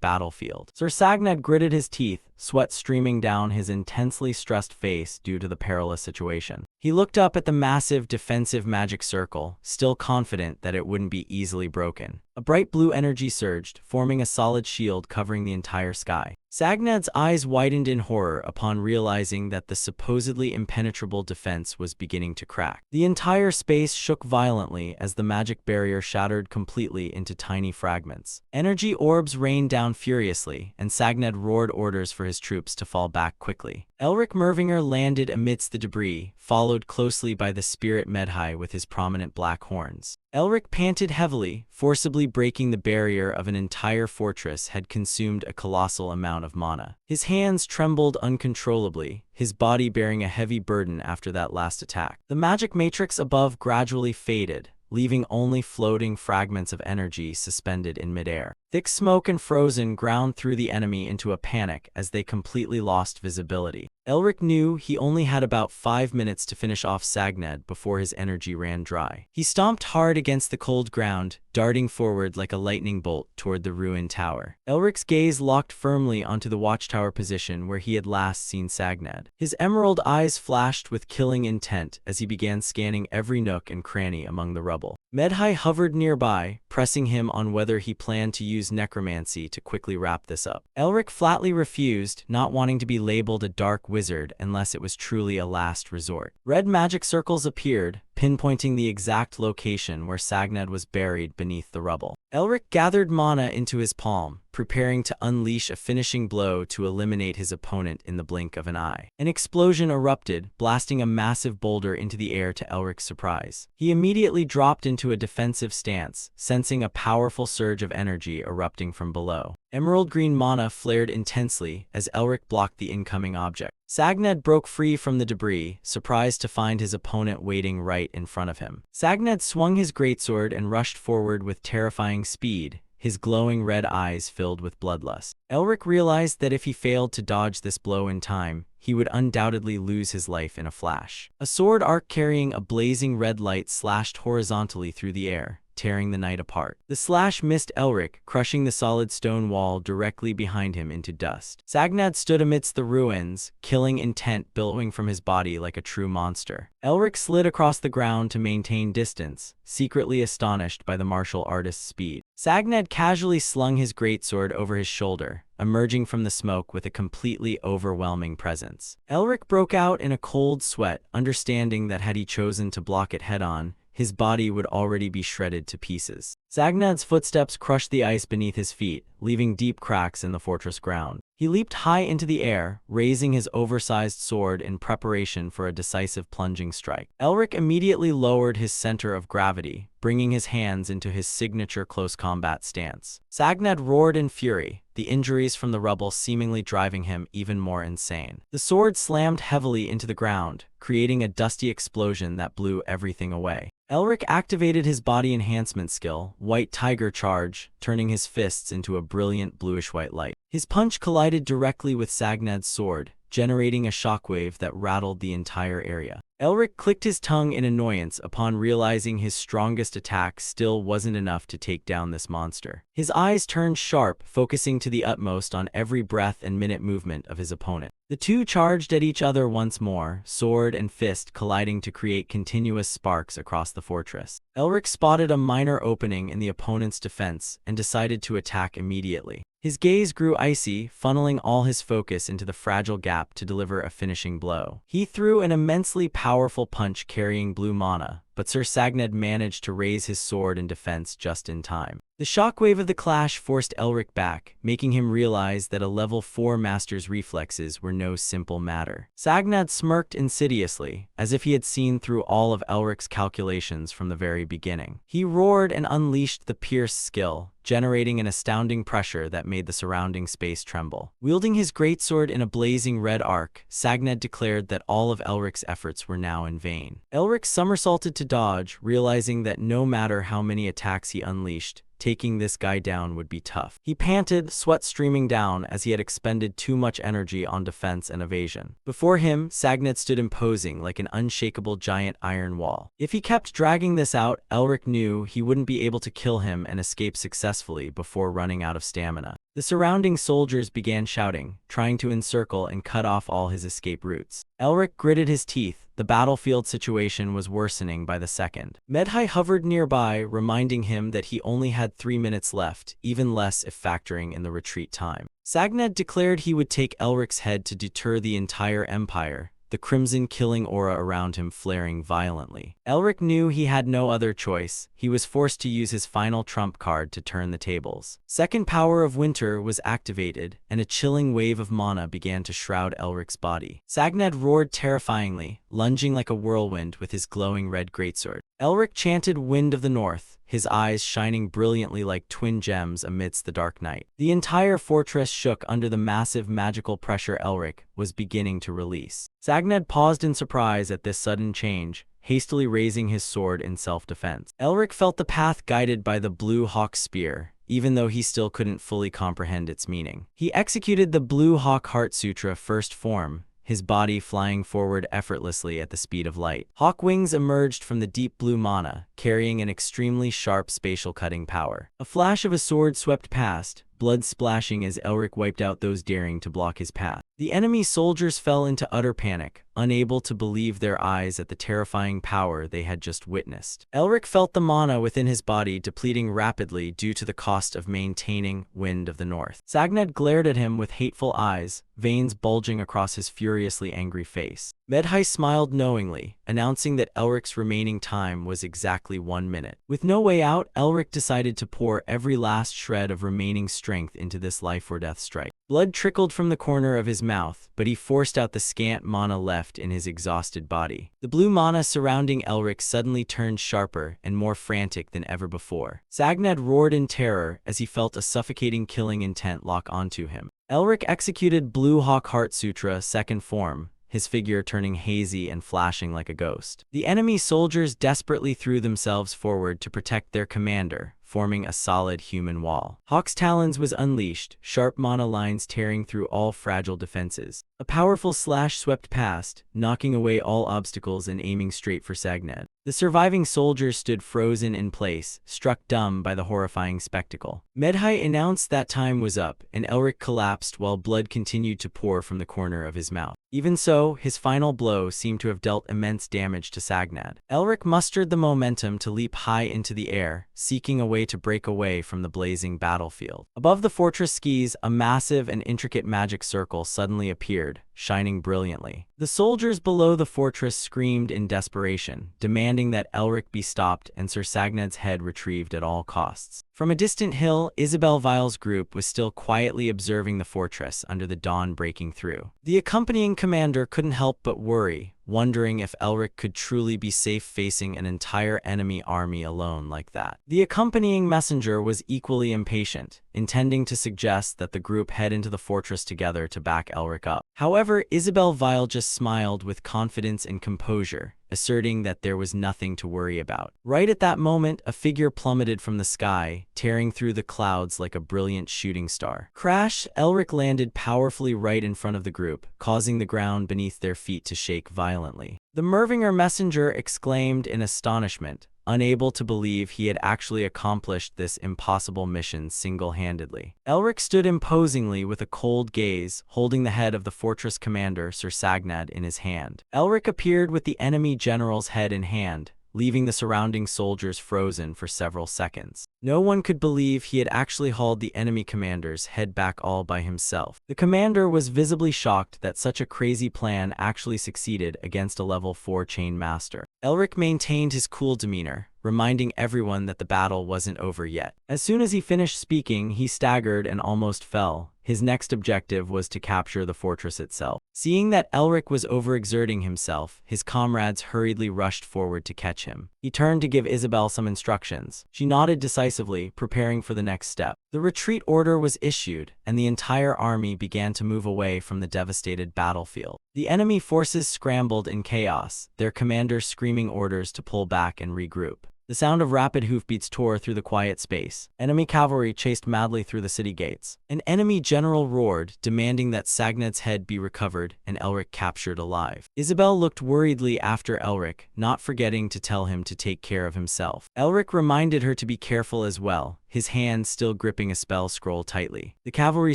battlefield. Sir Sagned gritted his teeth, sweat streaming down his intensely stressed face due to the perilous situation. He looked up at the massive defensive magic circle, still confident that it wouldn't be easily broken. A bright blue energy surged, forming a solid shield covering the entire sky. Sagnad's eyes widened in horror upon realizing that the supposedly impenetrable defense was beginning to crack. The entire space shook violently as the magic barrier shattered completely into tiny fragments. Energy orbs rained down furiously, and Sagnad roared orders for his troops to fall back quickly. Elric Mervinger landed amidst the debris, followed closely by the spirit Medhai with his prominent black horns. Elric panted heavily, forcibly breaking the barrier of an entire fortress had consumed a colossal amount of mana. His hands trembled uncontrollably, his body bearing a heavy burden after that last attack. The magic matrix above gradually faded, leaving only floating fragments of energy suspended in midair. Thick smoke and frozen ground through the enemy into a panic as they completely lost visibility. Elric knew he only had about 5 minutes to finish off Sagnad before his energy ran dry. He stomped hard against the cold ground, darting forward like a lightning bolt toward the ruined tower. Elric's gaze locked firmly onto the watchtower position where he had last seen Sagnad. His emerald eyes flashed with killing intent as he began scanning every nook and cranny among the rubble. Medhai hovered nearby, pressing him on whether he planned to use necromancy to quickly wrap this up. Elric flatly refused, not wanting to be labeled a dark wizard unless it was truly a last resort. Red magic circles appeared, pinpointing the exact location where Sagnad was buried beneath the rubble. Elric gathered mana into his palm, preparing to unleash a finishing blow to eliminate his opponent in the blink of an eye. An explosion erupted, blasting a massive boulder into the air to Elric's surprise. He immediately dropped into a defensive stance, sensing a powerful surge of energy erupting from below. Emerald green mana flared intensely as Elric blocked the incoming object. Sagnad broke free from the debris, surprised to find his opponent waiting right in front of him. Sagnad swung his greatsword and rushed forward with terrifying speed, his glowing red eyes filled with bloodlust. Elric realized that if he failed to dodge this blow in time, he would undoubtedly lose his life in a flash. A sword arc carrying a blazing red light slashed horizontally through the air, tearing the night apart. The slash missed Elric, crushing the solid stone wall directly behind him into dust. Sagnad stood amidst the ruins, killing intent billowing from his body like a true monster. Elric slid across the ground to maintain distance, secretly astonished by the martial artist's speed. Sagnad casually slung his greatsword over his shoulder, emerging from the smoke with a completely overwhelming presence. Elric broke out in a cold sweat, understanding that had he chosen to block it head-on, his body would already be shredded to pieces. Sagnad's footsteps crushed the ice beneath his feet, leaving deep cracks in the fortress ground. He leaped high into the air, raising his oversized sword in preparation for a decisive plunging strike. Elric immediately lowered his center of gravity, bringing his hands into his signature close combat stance. Sagnad roared in fury, the injuries from the rubble seemingly driving him even more insane. The sword slammed heavily into the ground, creating a dusty explosion that blew everything away. Elric activated his body enhancement skill, White Tiger Charge, turning his fists into a brilliant bluish-white light. His punch collided directly with Sagnad's sword, generating a shockwave that rattled the entire area. Elric clicked his tongue in annoyance upon realizing his strongest attack still wasn't enough to take down this monster. His eyes turned sharp, focusing to the utmost on every breath and minute movement of his opponent. The two charged at each other once more, sword and fist colliding to create continuous sparks across the fortress. Elric spotted a minor opening in the opponent's defense and decided to attack immediately. His gaze grew icy, funneling all his focus into the fragile gap to deliver a finishing blow. He threw an immensely powerful punch carrying blue mana, but Sir Sagnad managed to raise his sword in defense just in time. The shockwave of the clash forced Elric back, making him realize that a level 4 master's reflexes were no simple matter. Sagnad smirked insidiously, as if he had seen through all of Elric's calculations from the very beginning. He roared and unleashed the Pierce skill, generating an astounding pressure that made the surrounding space tremble. Wielding his greatsword in a blazing red arc, Sagnad declared that all of Elric's efforts were now in vain. Elric somersaulted to dodge, realizing that no matter how many attacks he unleashed, taking this guy down would be tough. He panted, sweat streaming down as he had expended too much energy on defense and evasion. Before him, Sagnad stood imposing like an unshakable giant iron wall. If he kept dragging this out, Elric knew he wouldn't be able to kill him and escape successfully before running out of stamina. The surrounding soldiers began shouting, trying to encircle and cut off all his escape routes. Elric gritted his teeth. The battlefield situation was worsening by the second. Medhai hovered nearby, reminding him that he only had 3 minutes left, even less if factoring in the retreat time. Sagned declared he would take Elric's head to deter the entire empire, the crimson killing aura around him flaring violently. Elric knew he had no other choice. He was forced to use his final trump card to turn the tables. Second Power of Winter was activated, and a chilling wave of mana began to shroud Elric's body. Sagned roared terrifyingly, lunging like a whirlwind with his glowing red greatsword. Elric chanted Wind of the North, his eyes shining brilliantly like twin gems amidst the dark night. The entire fortress shook under the massive magical pressure Elric was beginning to release. Sagned paused in surprise at this sudden change, hastily raising his sword in self-defense. Elric felt the path guided by the blue hawk spear, even though he still couldn't fully comprehend its meaning. He executed the Blue Hawk Heart Sutra first form, his body flying forward effortlessly at the speed of light. Hawk wings emerged from the deep blue mana, carrying an extremely sharp spatial cutting power. A flash of a sword swept past, blood splashing as Elric wiped out those daring to block his path. The enemy soldiers fell into utter panic, unable to believe their eyes at the terrifying power they had just witnessed. Elric felt the mana within his body depleting rapidly due to the cost of maintaining Wind of the North. Sagned glared at him with hateful eyes, veins bulging across his furiously angry face. Medhai smiled knowingly, announcing that Elric's remaining time was exactly 1 minute. With no way out, Elric decided to pour every last shred of remaining strength into this life-or-death strike. Blood trickled from the corner of his mouth, but he forced out the scant mana left in his exhausted body. The blue mana surrounding Elric suddenly turned sharper and more frantic than ever before. Sagned roared in terror as he felt a suffocating killing intent lock onto him. Elric executed Blue Hawk Heart Sutra second form, his figure turning hazy and flashing like a ghost. The enemy soldiers desperately threw themselves forward to protect their commander, forming a solid human wall. Hawk's Talons was unleashed, sharp mana lines tearing through all fragile defenses. A powerful slash swept past, knocking away all obstacles and aiming straight for Sagned. The surviving soldiers stood frozen in place, struck dumb by the horrifying spectacle. Medhai announced that time was up, and Elric collapsed while blood continued to pour from the corner of his mouth. Even so, his final blow seemed to have dealt immense damage to Sagned. Elric mustered the momentum to leap high into the air, seeking a way to break away from the blazing battlefield. Above the fortress skis, a massive and intricate magic circle suddenly appeared, shining brilliantly. The soldiers below the fortress screamed in desperation, demanding that Elric be stopped and Sir Sagned's head retrieved at all costs. From a distant hill, Isabel Vile's group was still quietly observing the fortress under the dawn breaking through. The accompanying commander couldn't help but worry, wondering if Elric could truly be safe facing an entire enemy army alone like that. The accompanying messenger was equally impatient, intending to suggest that the group head into the fortress together to back Elric up. However, Isabel Vile just smiled with confidence and composure, asserting that there was nothing to worry about. Right at that moment, a figure plummeted from the sky, tearing through the clouds like a brilliant shooting star. Crash! Elric landed powerfully right in front of the group, causing the ground beneath their feet to shake violently. The Mervinger messenger exclaimed in astonishment, unable to believe he had actually accomplished this impossible mission single-handedly. Elric stood imposingly with a cold gaze, holding the head of the fortress commander, Sir Sagned, in his hand. Elric appeared with the enemy general's head in hand, leaving the surrounding soldiers frozen for several seconds. No one could believe he had actually hauled the enemy commander's head back all by himself. The commander was visibly shocked that such a crazy plan actually succeeded against a level 4 chain master. Elric maintained his cool demeanor, reminding everyone that the battle wasn't over yet. As soon as he finished speaking, he staggered and almost fell. His next objective was to capture the fortress itself. Seeing that Elric was overexerting himself, his comrades hurriedly rushed forward to catch him. He turned to give Isabel some instructions. She nodded decisively, preparing for the next step. The retreat order was issued, and the entire army began to move away from the devastated battlefield. The enemy forces scrambled in chaos, their commanders screaming orders to pull back and regroup. The sound of rapid hoofbeats tore through the quiet space. Enemy cavalry chased madly through the city gates. An enemy general roared, demanding that Sagned's head be recovered and Elric captured alive. Isabel looked worriedly after Elric, not forgetting to tell him to take care of himself. Elric reminded her to be careful as well, his hand still gripping a spell scroll tightly. The cavalry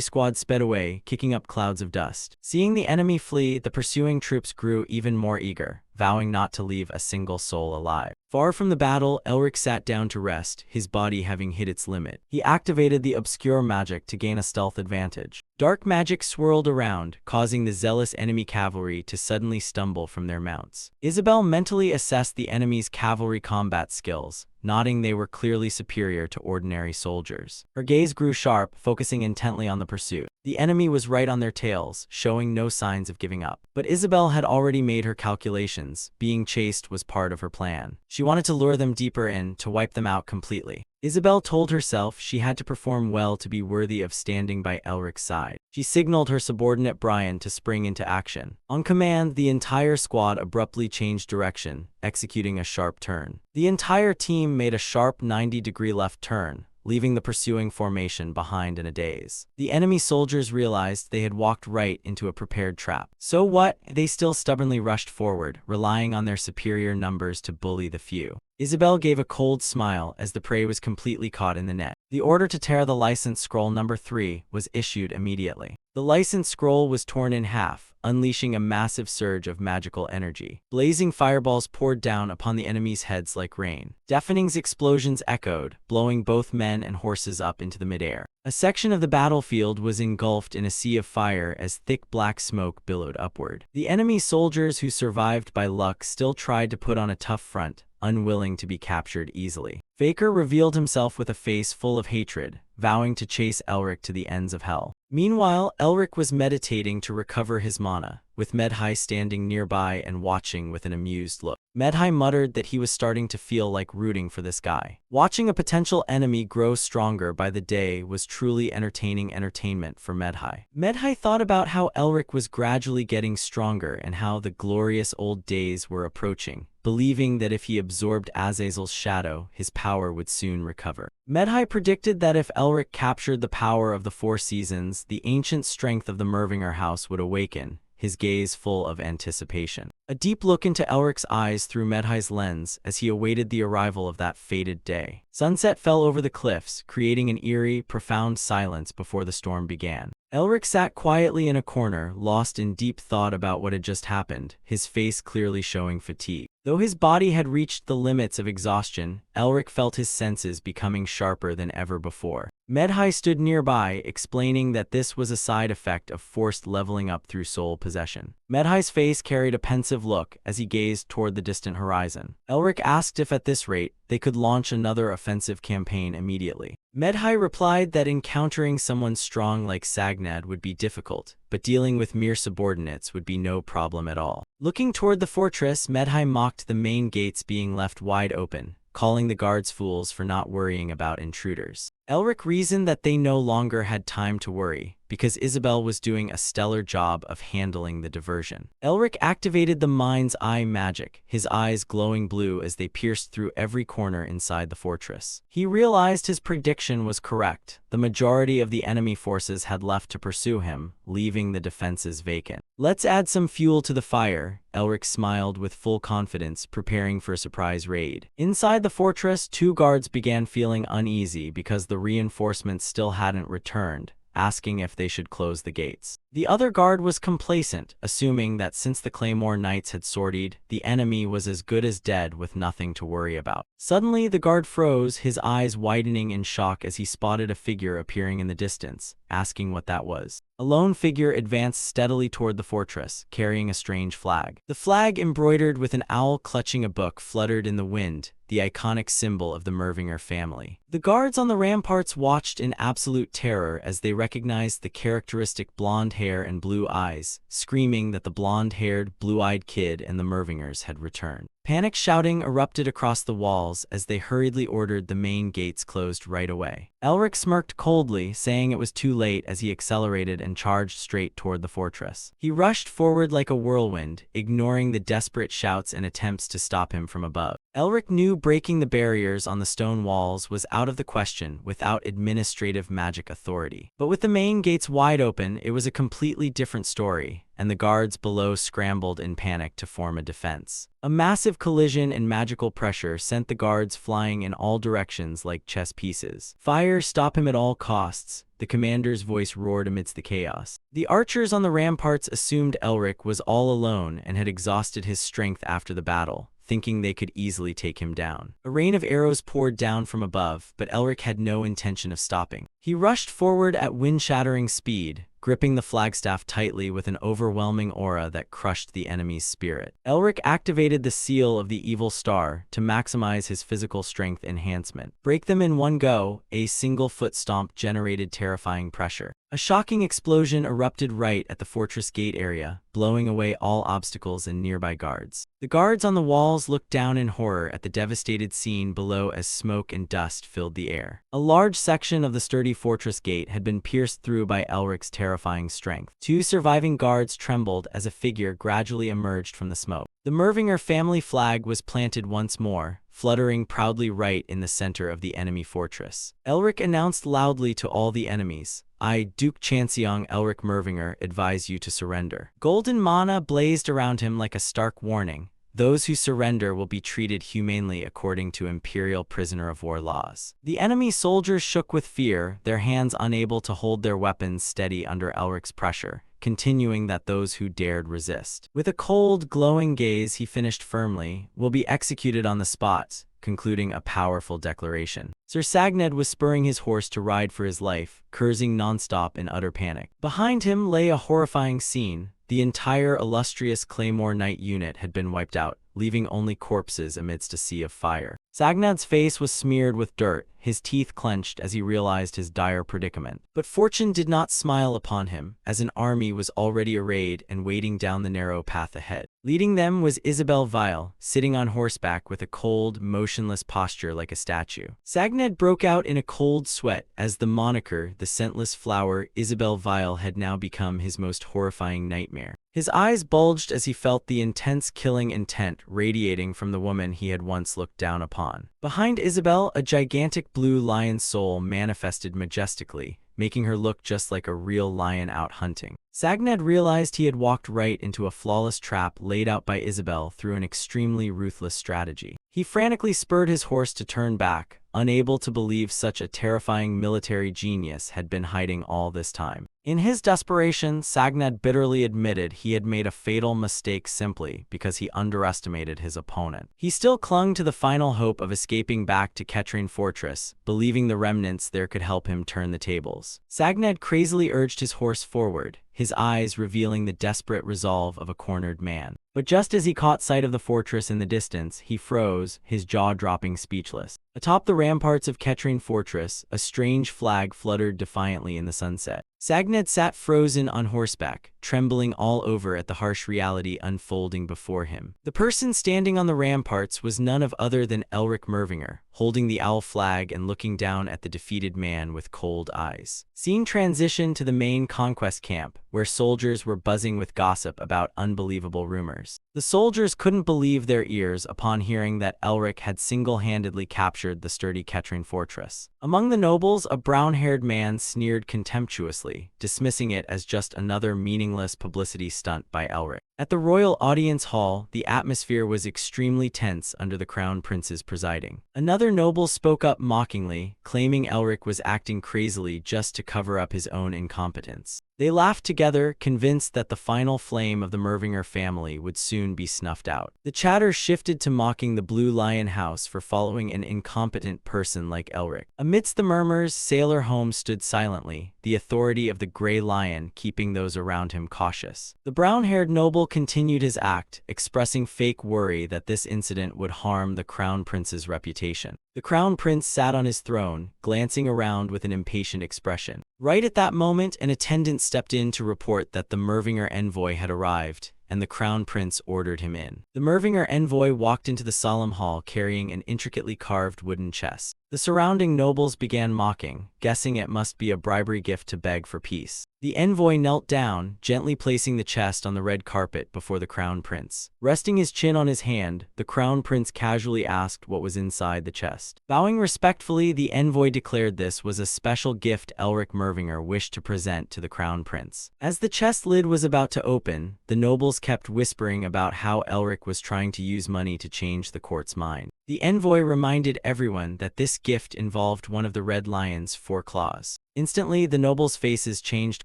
squad sped away, kicking up clouds of dust. Seeing the enemy flee, the pursuing troops grew even more eager, vowing not to leave a single soul alive. Far from the battle, Elric sat down to rest, his body having hit its limit. He activated the obscure magic to gain a stealth advantage. Dark magic swirled around, causing the zealous enemy cavalry to suddenly stumble from their mounts. Isabel mentally assessed the enemy's cavalry combat skills, nodding they were clearly superior to ordinary soldiers. Her gaze grew sharp, focusing intently on the pursuit. The enemy was right on their tails, showing no signs of giving up. But Isabel had already made her calculations. Being chased was part of her plan. She wanted to lure them deeper in, to wipe them out completely. Isabel told herself she had to perform well to be worthy of standing by Elric's side. She signaled her subordinate Brian to spring into action. On command, the entire squad abruptly changed direction, executing a sharp turn. The entire team made a sharp 90-degree left turn, leaving the pursuing formation behind in a daze. The enemy soldiers realized they had walked right into a prepared trap. So what? They still stubbornly rushed forward, relying on their superior numbers to bully the few. Isabel gave a cold smile as the prey was completely caught in the net. The order to tear the license scroll number 3 was issued immediately. The license scroll was torn in half, unleashing a massive surge of magical energy. Blazing fireballs poured down upon the enemy's heads like rain. Deafening explosions echoed, blowing both men and horses up into the midair. A section of the battlefield was engulfed in a sea of fire as thick black smoke billowed upward. The enemy soldiers who survived by luck still tried to put on a tough front, unwilling to be captured easily. Faker revealed himself with a face full of hatred, vowing to chase Elric to the ends of hell. Meanwhile, Elric was meditating to recover his mana, with Medhai standing nearby and watching with an amused look. Medhai muttered that he was starting to feel like rooting for this guy. Watching a potential enemy grow stronger by the day was truly entertaining entertainment for Medhai. Medhai thought about how Elric was gradually getting stronger and how the glorious old days were approaching, believing that if he absorbed Azazel's shadow, his power would soon recover. Medhai predicted that if Elric captured the power of the Four Seasons, the ancient strength of the Mervinger house would awaken, his gaze full of anticipation. A deep look into Elric's eyes through Medhai's lens as he awaited the arrival of that fated day. Sunset fell over the cliffs, creating an eerie, profound silence before the storm began. Elric sat quietly in a corner, lost in deep thought about what had just happened, his face clearly showing fatigue. Though his body had reached the limits of exhaustion, Elric felt his senses becoming sharper than ever before. Medhai stood nearby, explaining that this was a side effect of forced leveling up through soul possession. Medhai's face carried a pensive look as he gazed toward the distant horizon. Elric asked if at this rate, they could launch another offensive campaign immediately. Medhai replied that encountering someone strong like Sagnad would be difficult, but dealing with mere subordinates would be no problem at all. Looking toward the fortress, Medhai mocked the main gates being left wide open, calling the guards fools for not worrying about intruders. Elric reasoned that they no longer had time to worry, because Isabel was doing a stellar job of handling the diversion. Elric activated the Mind's Eye magic, his eyes glowing blue as they pierced through every corner inside the fortress. He realized his prediction was correct. The majority of the enemy forces had left to pursue him, leaving the defenses vacant. "Let's add some fuel to the fire," Elric smiled with full confidence, preparing for a surprise raid. Inside the fortress, 2 guards began feeling uneasy because the reinforcements still hadn't returned, asking if they should close the gates. The other guard was complacent, assuming that since the Claymore Knights had sortied, the enemy was as good as dead with nothing to worry about. Suddenly, the guard froze, his eyes widening in shock as he spotted a figure appearing in the distance, asking what that was. A lone figure advanced steadily toward the fortress, carrying a strange flag. The flag, embroidered with an owl clutching a book, fluttered in the wind, the iconic symbol of the Mervinger family. The guards on the ramparts watched in absolute terror as they recognized the characteristic blonde hair and blue eyes, screaming that the blonde-haired, blue-eyed kid and the Mervingers had returned. Panic shouting erupted across the walls as they hurriedly ordered the main gates closed right away. Elric smirked coldly, saying it was too late as he accelerated and charged straight toward the fortress. He rushed forward like a whirlwind, ignoring the desperate shouts and attempts to stop him from above. Elric knew breaking the barriers on the stone walls was out of the question without administrative magic authority. But with the main gates wide open, it was a completely different story, and the guards below scrambled in panic to form a defense. A massive collision and magical pressure sent the guards flying in all directions like chess pieces. "Fire, stop him at all costs," the commander's voice roared amidst the chaos. The archers on the ramparts assumed Elric was all alone and had exhausted his strength after the battle, thinking they could easily take him down. A rain of arrows poured down from above, but Elric had no intention of stopping. He rushed forward at wind-shattering speed, gripping the flagstaff tightly with an overwhelming aura that crushed the enemy's spirit. Elric activated the seal of the Evil Star to maximize his physical strength enhancement. Break them in one go, a single foot stomp generated terrifying pressure. A shocking explosion erupted right at the fortress gate area, blowing away all obstacles and nearby guards. The guards on the walls looked down in horror at the devastated scene below as smoke and dust filled the air. A large section of the sturdy fortress gate had been pierced through by Elric's terrifying strength. Two surviving guards trembled as a figure gradually emerged from the smoke. The Mervinger family flag was planted once more, fluttering proudly right in the center of the enemy fortress. Elric announced loudly to all the enemies, "I, Duke Chanseong Elric Mervinger, advise you to surrender." Golden mana blazed around him like a stark warning. Those who surrender will be treated humanely according to Imperial prisoner of war laws. The enemy soldiers shook with fear, their hands unable to hold their weapons steady under Elric's pressure, continuing that those who dared resist. With a cold, glowing gaze, he finished firmly, "Will be executed on the spot," concluding a powerful declaration. Sir Sagned was spurring his horse to ride for his life, cursing nonstop in utter panic. Behind him lay a horrifying scene. The entire illustrious Claymore Knight unit had been wiped out, leaving only corpses amidst a sea of fire. Sagnad's face was smeared with dirt, his teeth clenched as he realized his dire predicament. But fortune did not smile upon him, as an army was already arrayed and waiting down the narrow path ahead. Leading them was Isabel Vile, sitting on horseback with a cold, motionless posture like a statue. Sagned broke out in a cold sweat as the moniker, the scentless flower, Isabel Vile had now become his most horrifying nightmare. His eyes bulged as he felt the intense killing intent radiating from the woman he had once looked down upon. Behind Isabel, a gigantic blue lion soul manifested majestically, making her look just like a real lion out hunting. Sagned realized he had walked right into a flawless trap laid out by Isabel through an extremely ruthless strategy. He frantically spurred his horse to turn back, unable to believe such a terrifying military genius had been hiding all this time. In his desperation, Sagned bitterly admitted he had made a fatal mistake simply because he underestimated his opponent. He still clung to the final hope of escaping back to Ketrine Fortress, believing the remnants there could help him turn the tables. Sagned crazily urged his horse forward, his eyes revealing the desperate resolve of a cornered man. But just as he caught sight of the fortress in the distance, he froze, his jaw dropping speechless. Atop the ramparts of Ketrine Fortress, a strange flag fluttered defiantly in the sunset. Sagned sat frozen on horseback, trembling all over at the harsh reality unfolding before him. The person standing on the ramparts was none other than Elric Mervinger, holding the owl flag and looking down at the defeated man with cold eyes. Scene transition to the main conquest camp, where soldiers were buzzing with gossip about unbelievable rumors. The soldiers couldn't believe their ears upon hearing that Elric had single-handedly captured the sturdy Ketrine Fortress. Among the nobles, a brown-haired man sneered contemptuously, dismissing it as just another meaningless publicity stunt by Elric. At the royal audience hall, the atmosphere was extremely tense under the crown prince's presiding. Another noble spoke up mockingly, claiming Elric was acting crazily just to cover up his own incompetence. They laughed together, convinced that the final flame of the Mervinger family would soon be snuffed out. The chatter shifted to mocking the Blue Lion House for following an incompetent person like Elric. Amidst the murmurs, Sailor Holmes stood silently, the authority of the Grey Lion keeping those around him cautious. The brown-haired noble continued his act, expressing fake worry that this incident would harm the Crown Prince's reputation. The Crown Prince sat on his throne, glancing around with an impatient expression. Right at that moment, an attendant stepped in to report that the Mervinger envoy had arrived, and the Crown Prince ordered him in. The Mervinger envoy walked into the solemn hall carrying an intricately carved wooden chest. The surrounding nobles began mocking, guessing it must be a bribery gift to beg for peace. The envoy knelt down, gently placing the chest on the red carpet before the crown prince. Resting his chin on his hand, the crown prince casually asked what was inside the chest. Bowing respectfully, the envoy declared this was a special gift Elric Mervinger wished to present to the crown prince. As the chest lid was about to open, the nobles kept whispering about how Elric was trying to use money to change the court's mind. The envoy reminded everyone that this gift involved one of the red lion's 4 claws. Instantly, the nobles' faces changed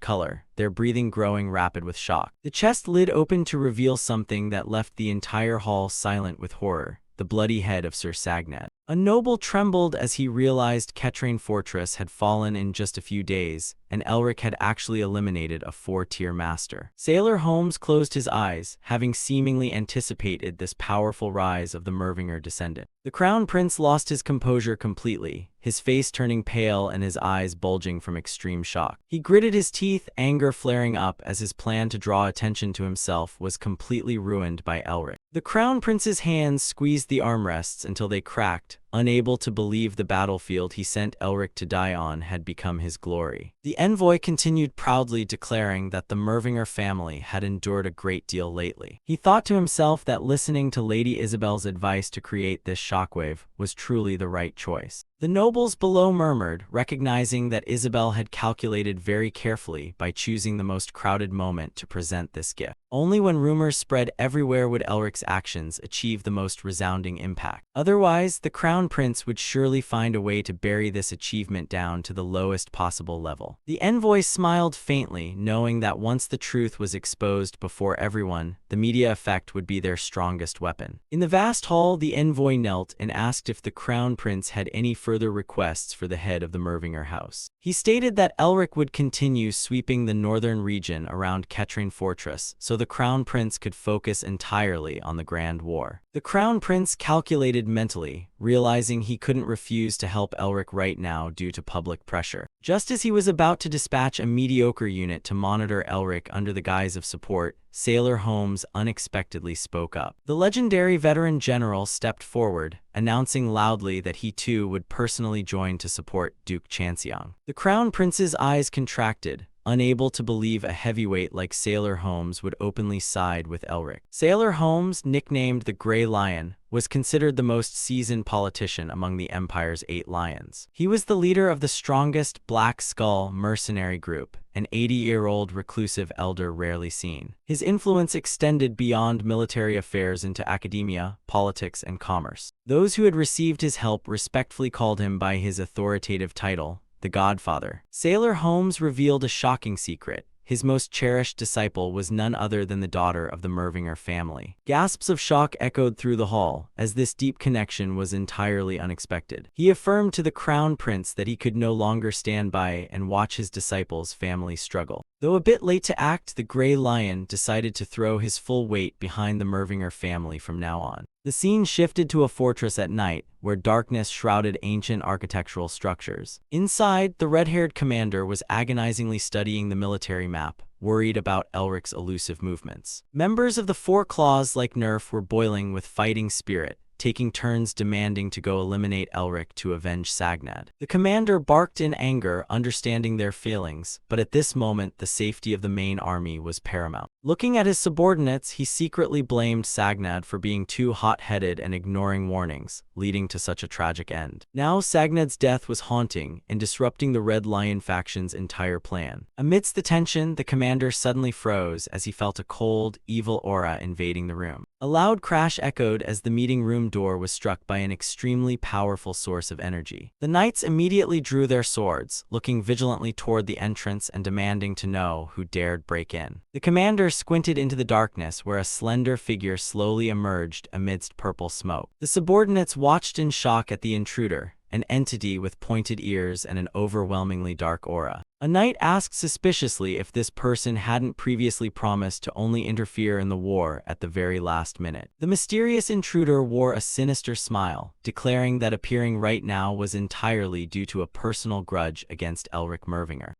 color, their breathing growing rapid with shock. The chest lid opened to reveal something that left the entire hall silent with horror: the bloody head of Sir Sagnad. A noble trembled as he realized Ketrain Fortress had fallen in just a few days, and Elric had actually eliminated a 4-tier master. Sailor Holmes closed his eyes, having seemingly anticipated this powerful rise of the Mervinger descendant. The crown prince lost his composure completely, his face turning pale and his eyes bulging from extreme shock. He gritted his teeth, anger flaring up as his plan to draw attention to himself was completely ruined by Elric. The crown prince's hands squeezed the armrests until they cracked, unable to believe the battlefield he sent Elric to die on had become his glory. The envoy continued proudly, declaring that the Mervinger family had endured a great deal lately. He thought to himself that listening to Lady Isabel's advice to create this shockwave was truly the right choice. The nobles below murmured, recognizing that Isabel had calculated very carefully by choosing the most crowded moment to present this gift. Only when rumors spread everywhere would Elric's actions achieve the most resounding impact. Otherwise, the crown prince would surely find a way to bury this achievement down to the lowest possible level. The envoy smiled faintly, knowing that once the truth was exposed before everyone, the media effect would be their strongest weapon. In the vast hall, the envoy knelt and asked if the crown prince had any further requests for the head of the Mervinger house. He stated that Elric would continue sweeping the northern region around Ketrain Fortress so the crown prince could focus entirely on the Grand War. The crown prince calculated mentally, realizing he couldn't refuse to help Elric right now due to public pressure. Just as he was about to dispatch a mediocre unit to monitor Elric under the guise of support, Sailor Holmes unexpectedly spoke up. The legendary veteran general stepped forward, announcing loudly that he too would personally join to support Duke Chanseong. The crown prince's eyes contracted, unable to believe a heavyweight like Sailor Holmes would openly side with Elric. Sailor Holmes, nicknamed the Grey Lion, was considered the most seasoned politician among the Empire's 8 lions. He was the leader of the strongest Black Skull mercenary group, an 80-year-old reclusive elder rarely seen. His influence extended beyond military affairs into academia, politics, and commerce. Those who had received his help respectfully called him by his authoritative title, the Godfather. Sailor Holmes revealed a shocking secret. His most cherished disciple was none other than the daughter of the Mervinger family. Gasps of shock echoed through the hall, as this deep connection was entirely unexpected. He affirmed to the crown prince that he could no longer stand by and watch his disciple's family struggle. Though a bit late to act, the Grey Lion decided to throw his full weight behind the Mervinger family from now on. The scene shifted to a fortress at night, where darkness shrouded ancient architectural structures. Inside, the red-haired commander was agonizingly studying the military map, worried about Elric's elusive movements. Members of the 4 Claws like Nerf were boiling with fighting spirit, taking turns demanding to go eliminate Elric to avenge Sagnad. The commander barked in anger, understanding their feelings, but at this moment the safety of the main army was paramount. Looking at his subordinates, he secretly blamed Sagnad for being too hot-headed and ignoring warnings, leading to such a tragic end. Now Sagnad's death was haunting and disrupting the Red Lion faction's entire plan. Amidst the tension, the commander suddenly froze as he felt a cold, evil aura invading the room. A loud crash echoed as the meeting room door was struck by an extremely powerful source of energy. The knights immediately drew their swords, looking vigilantly toward the entrance and demanding to know who dared break in. The commander squinted into the darkness where a slender figure slowly emerged amidst purple smoke. The subordinates watched in shock at the intruder, an entity with pointed ears and an overwhelmingly dark aura. A knight asked suspiciously if this person hadn't previously promised to only interfere in the war at the very last minute. The mysterious intruder wore a sinister smile, declaring that appearing right now was entirely due to a personal grudge against Elric Mervinger.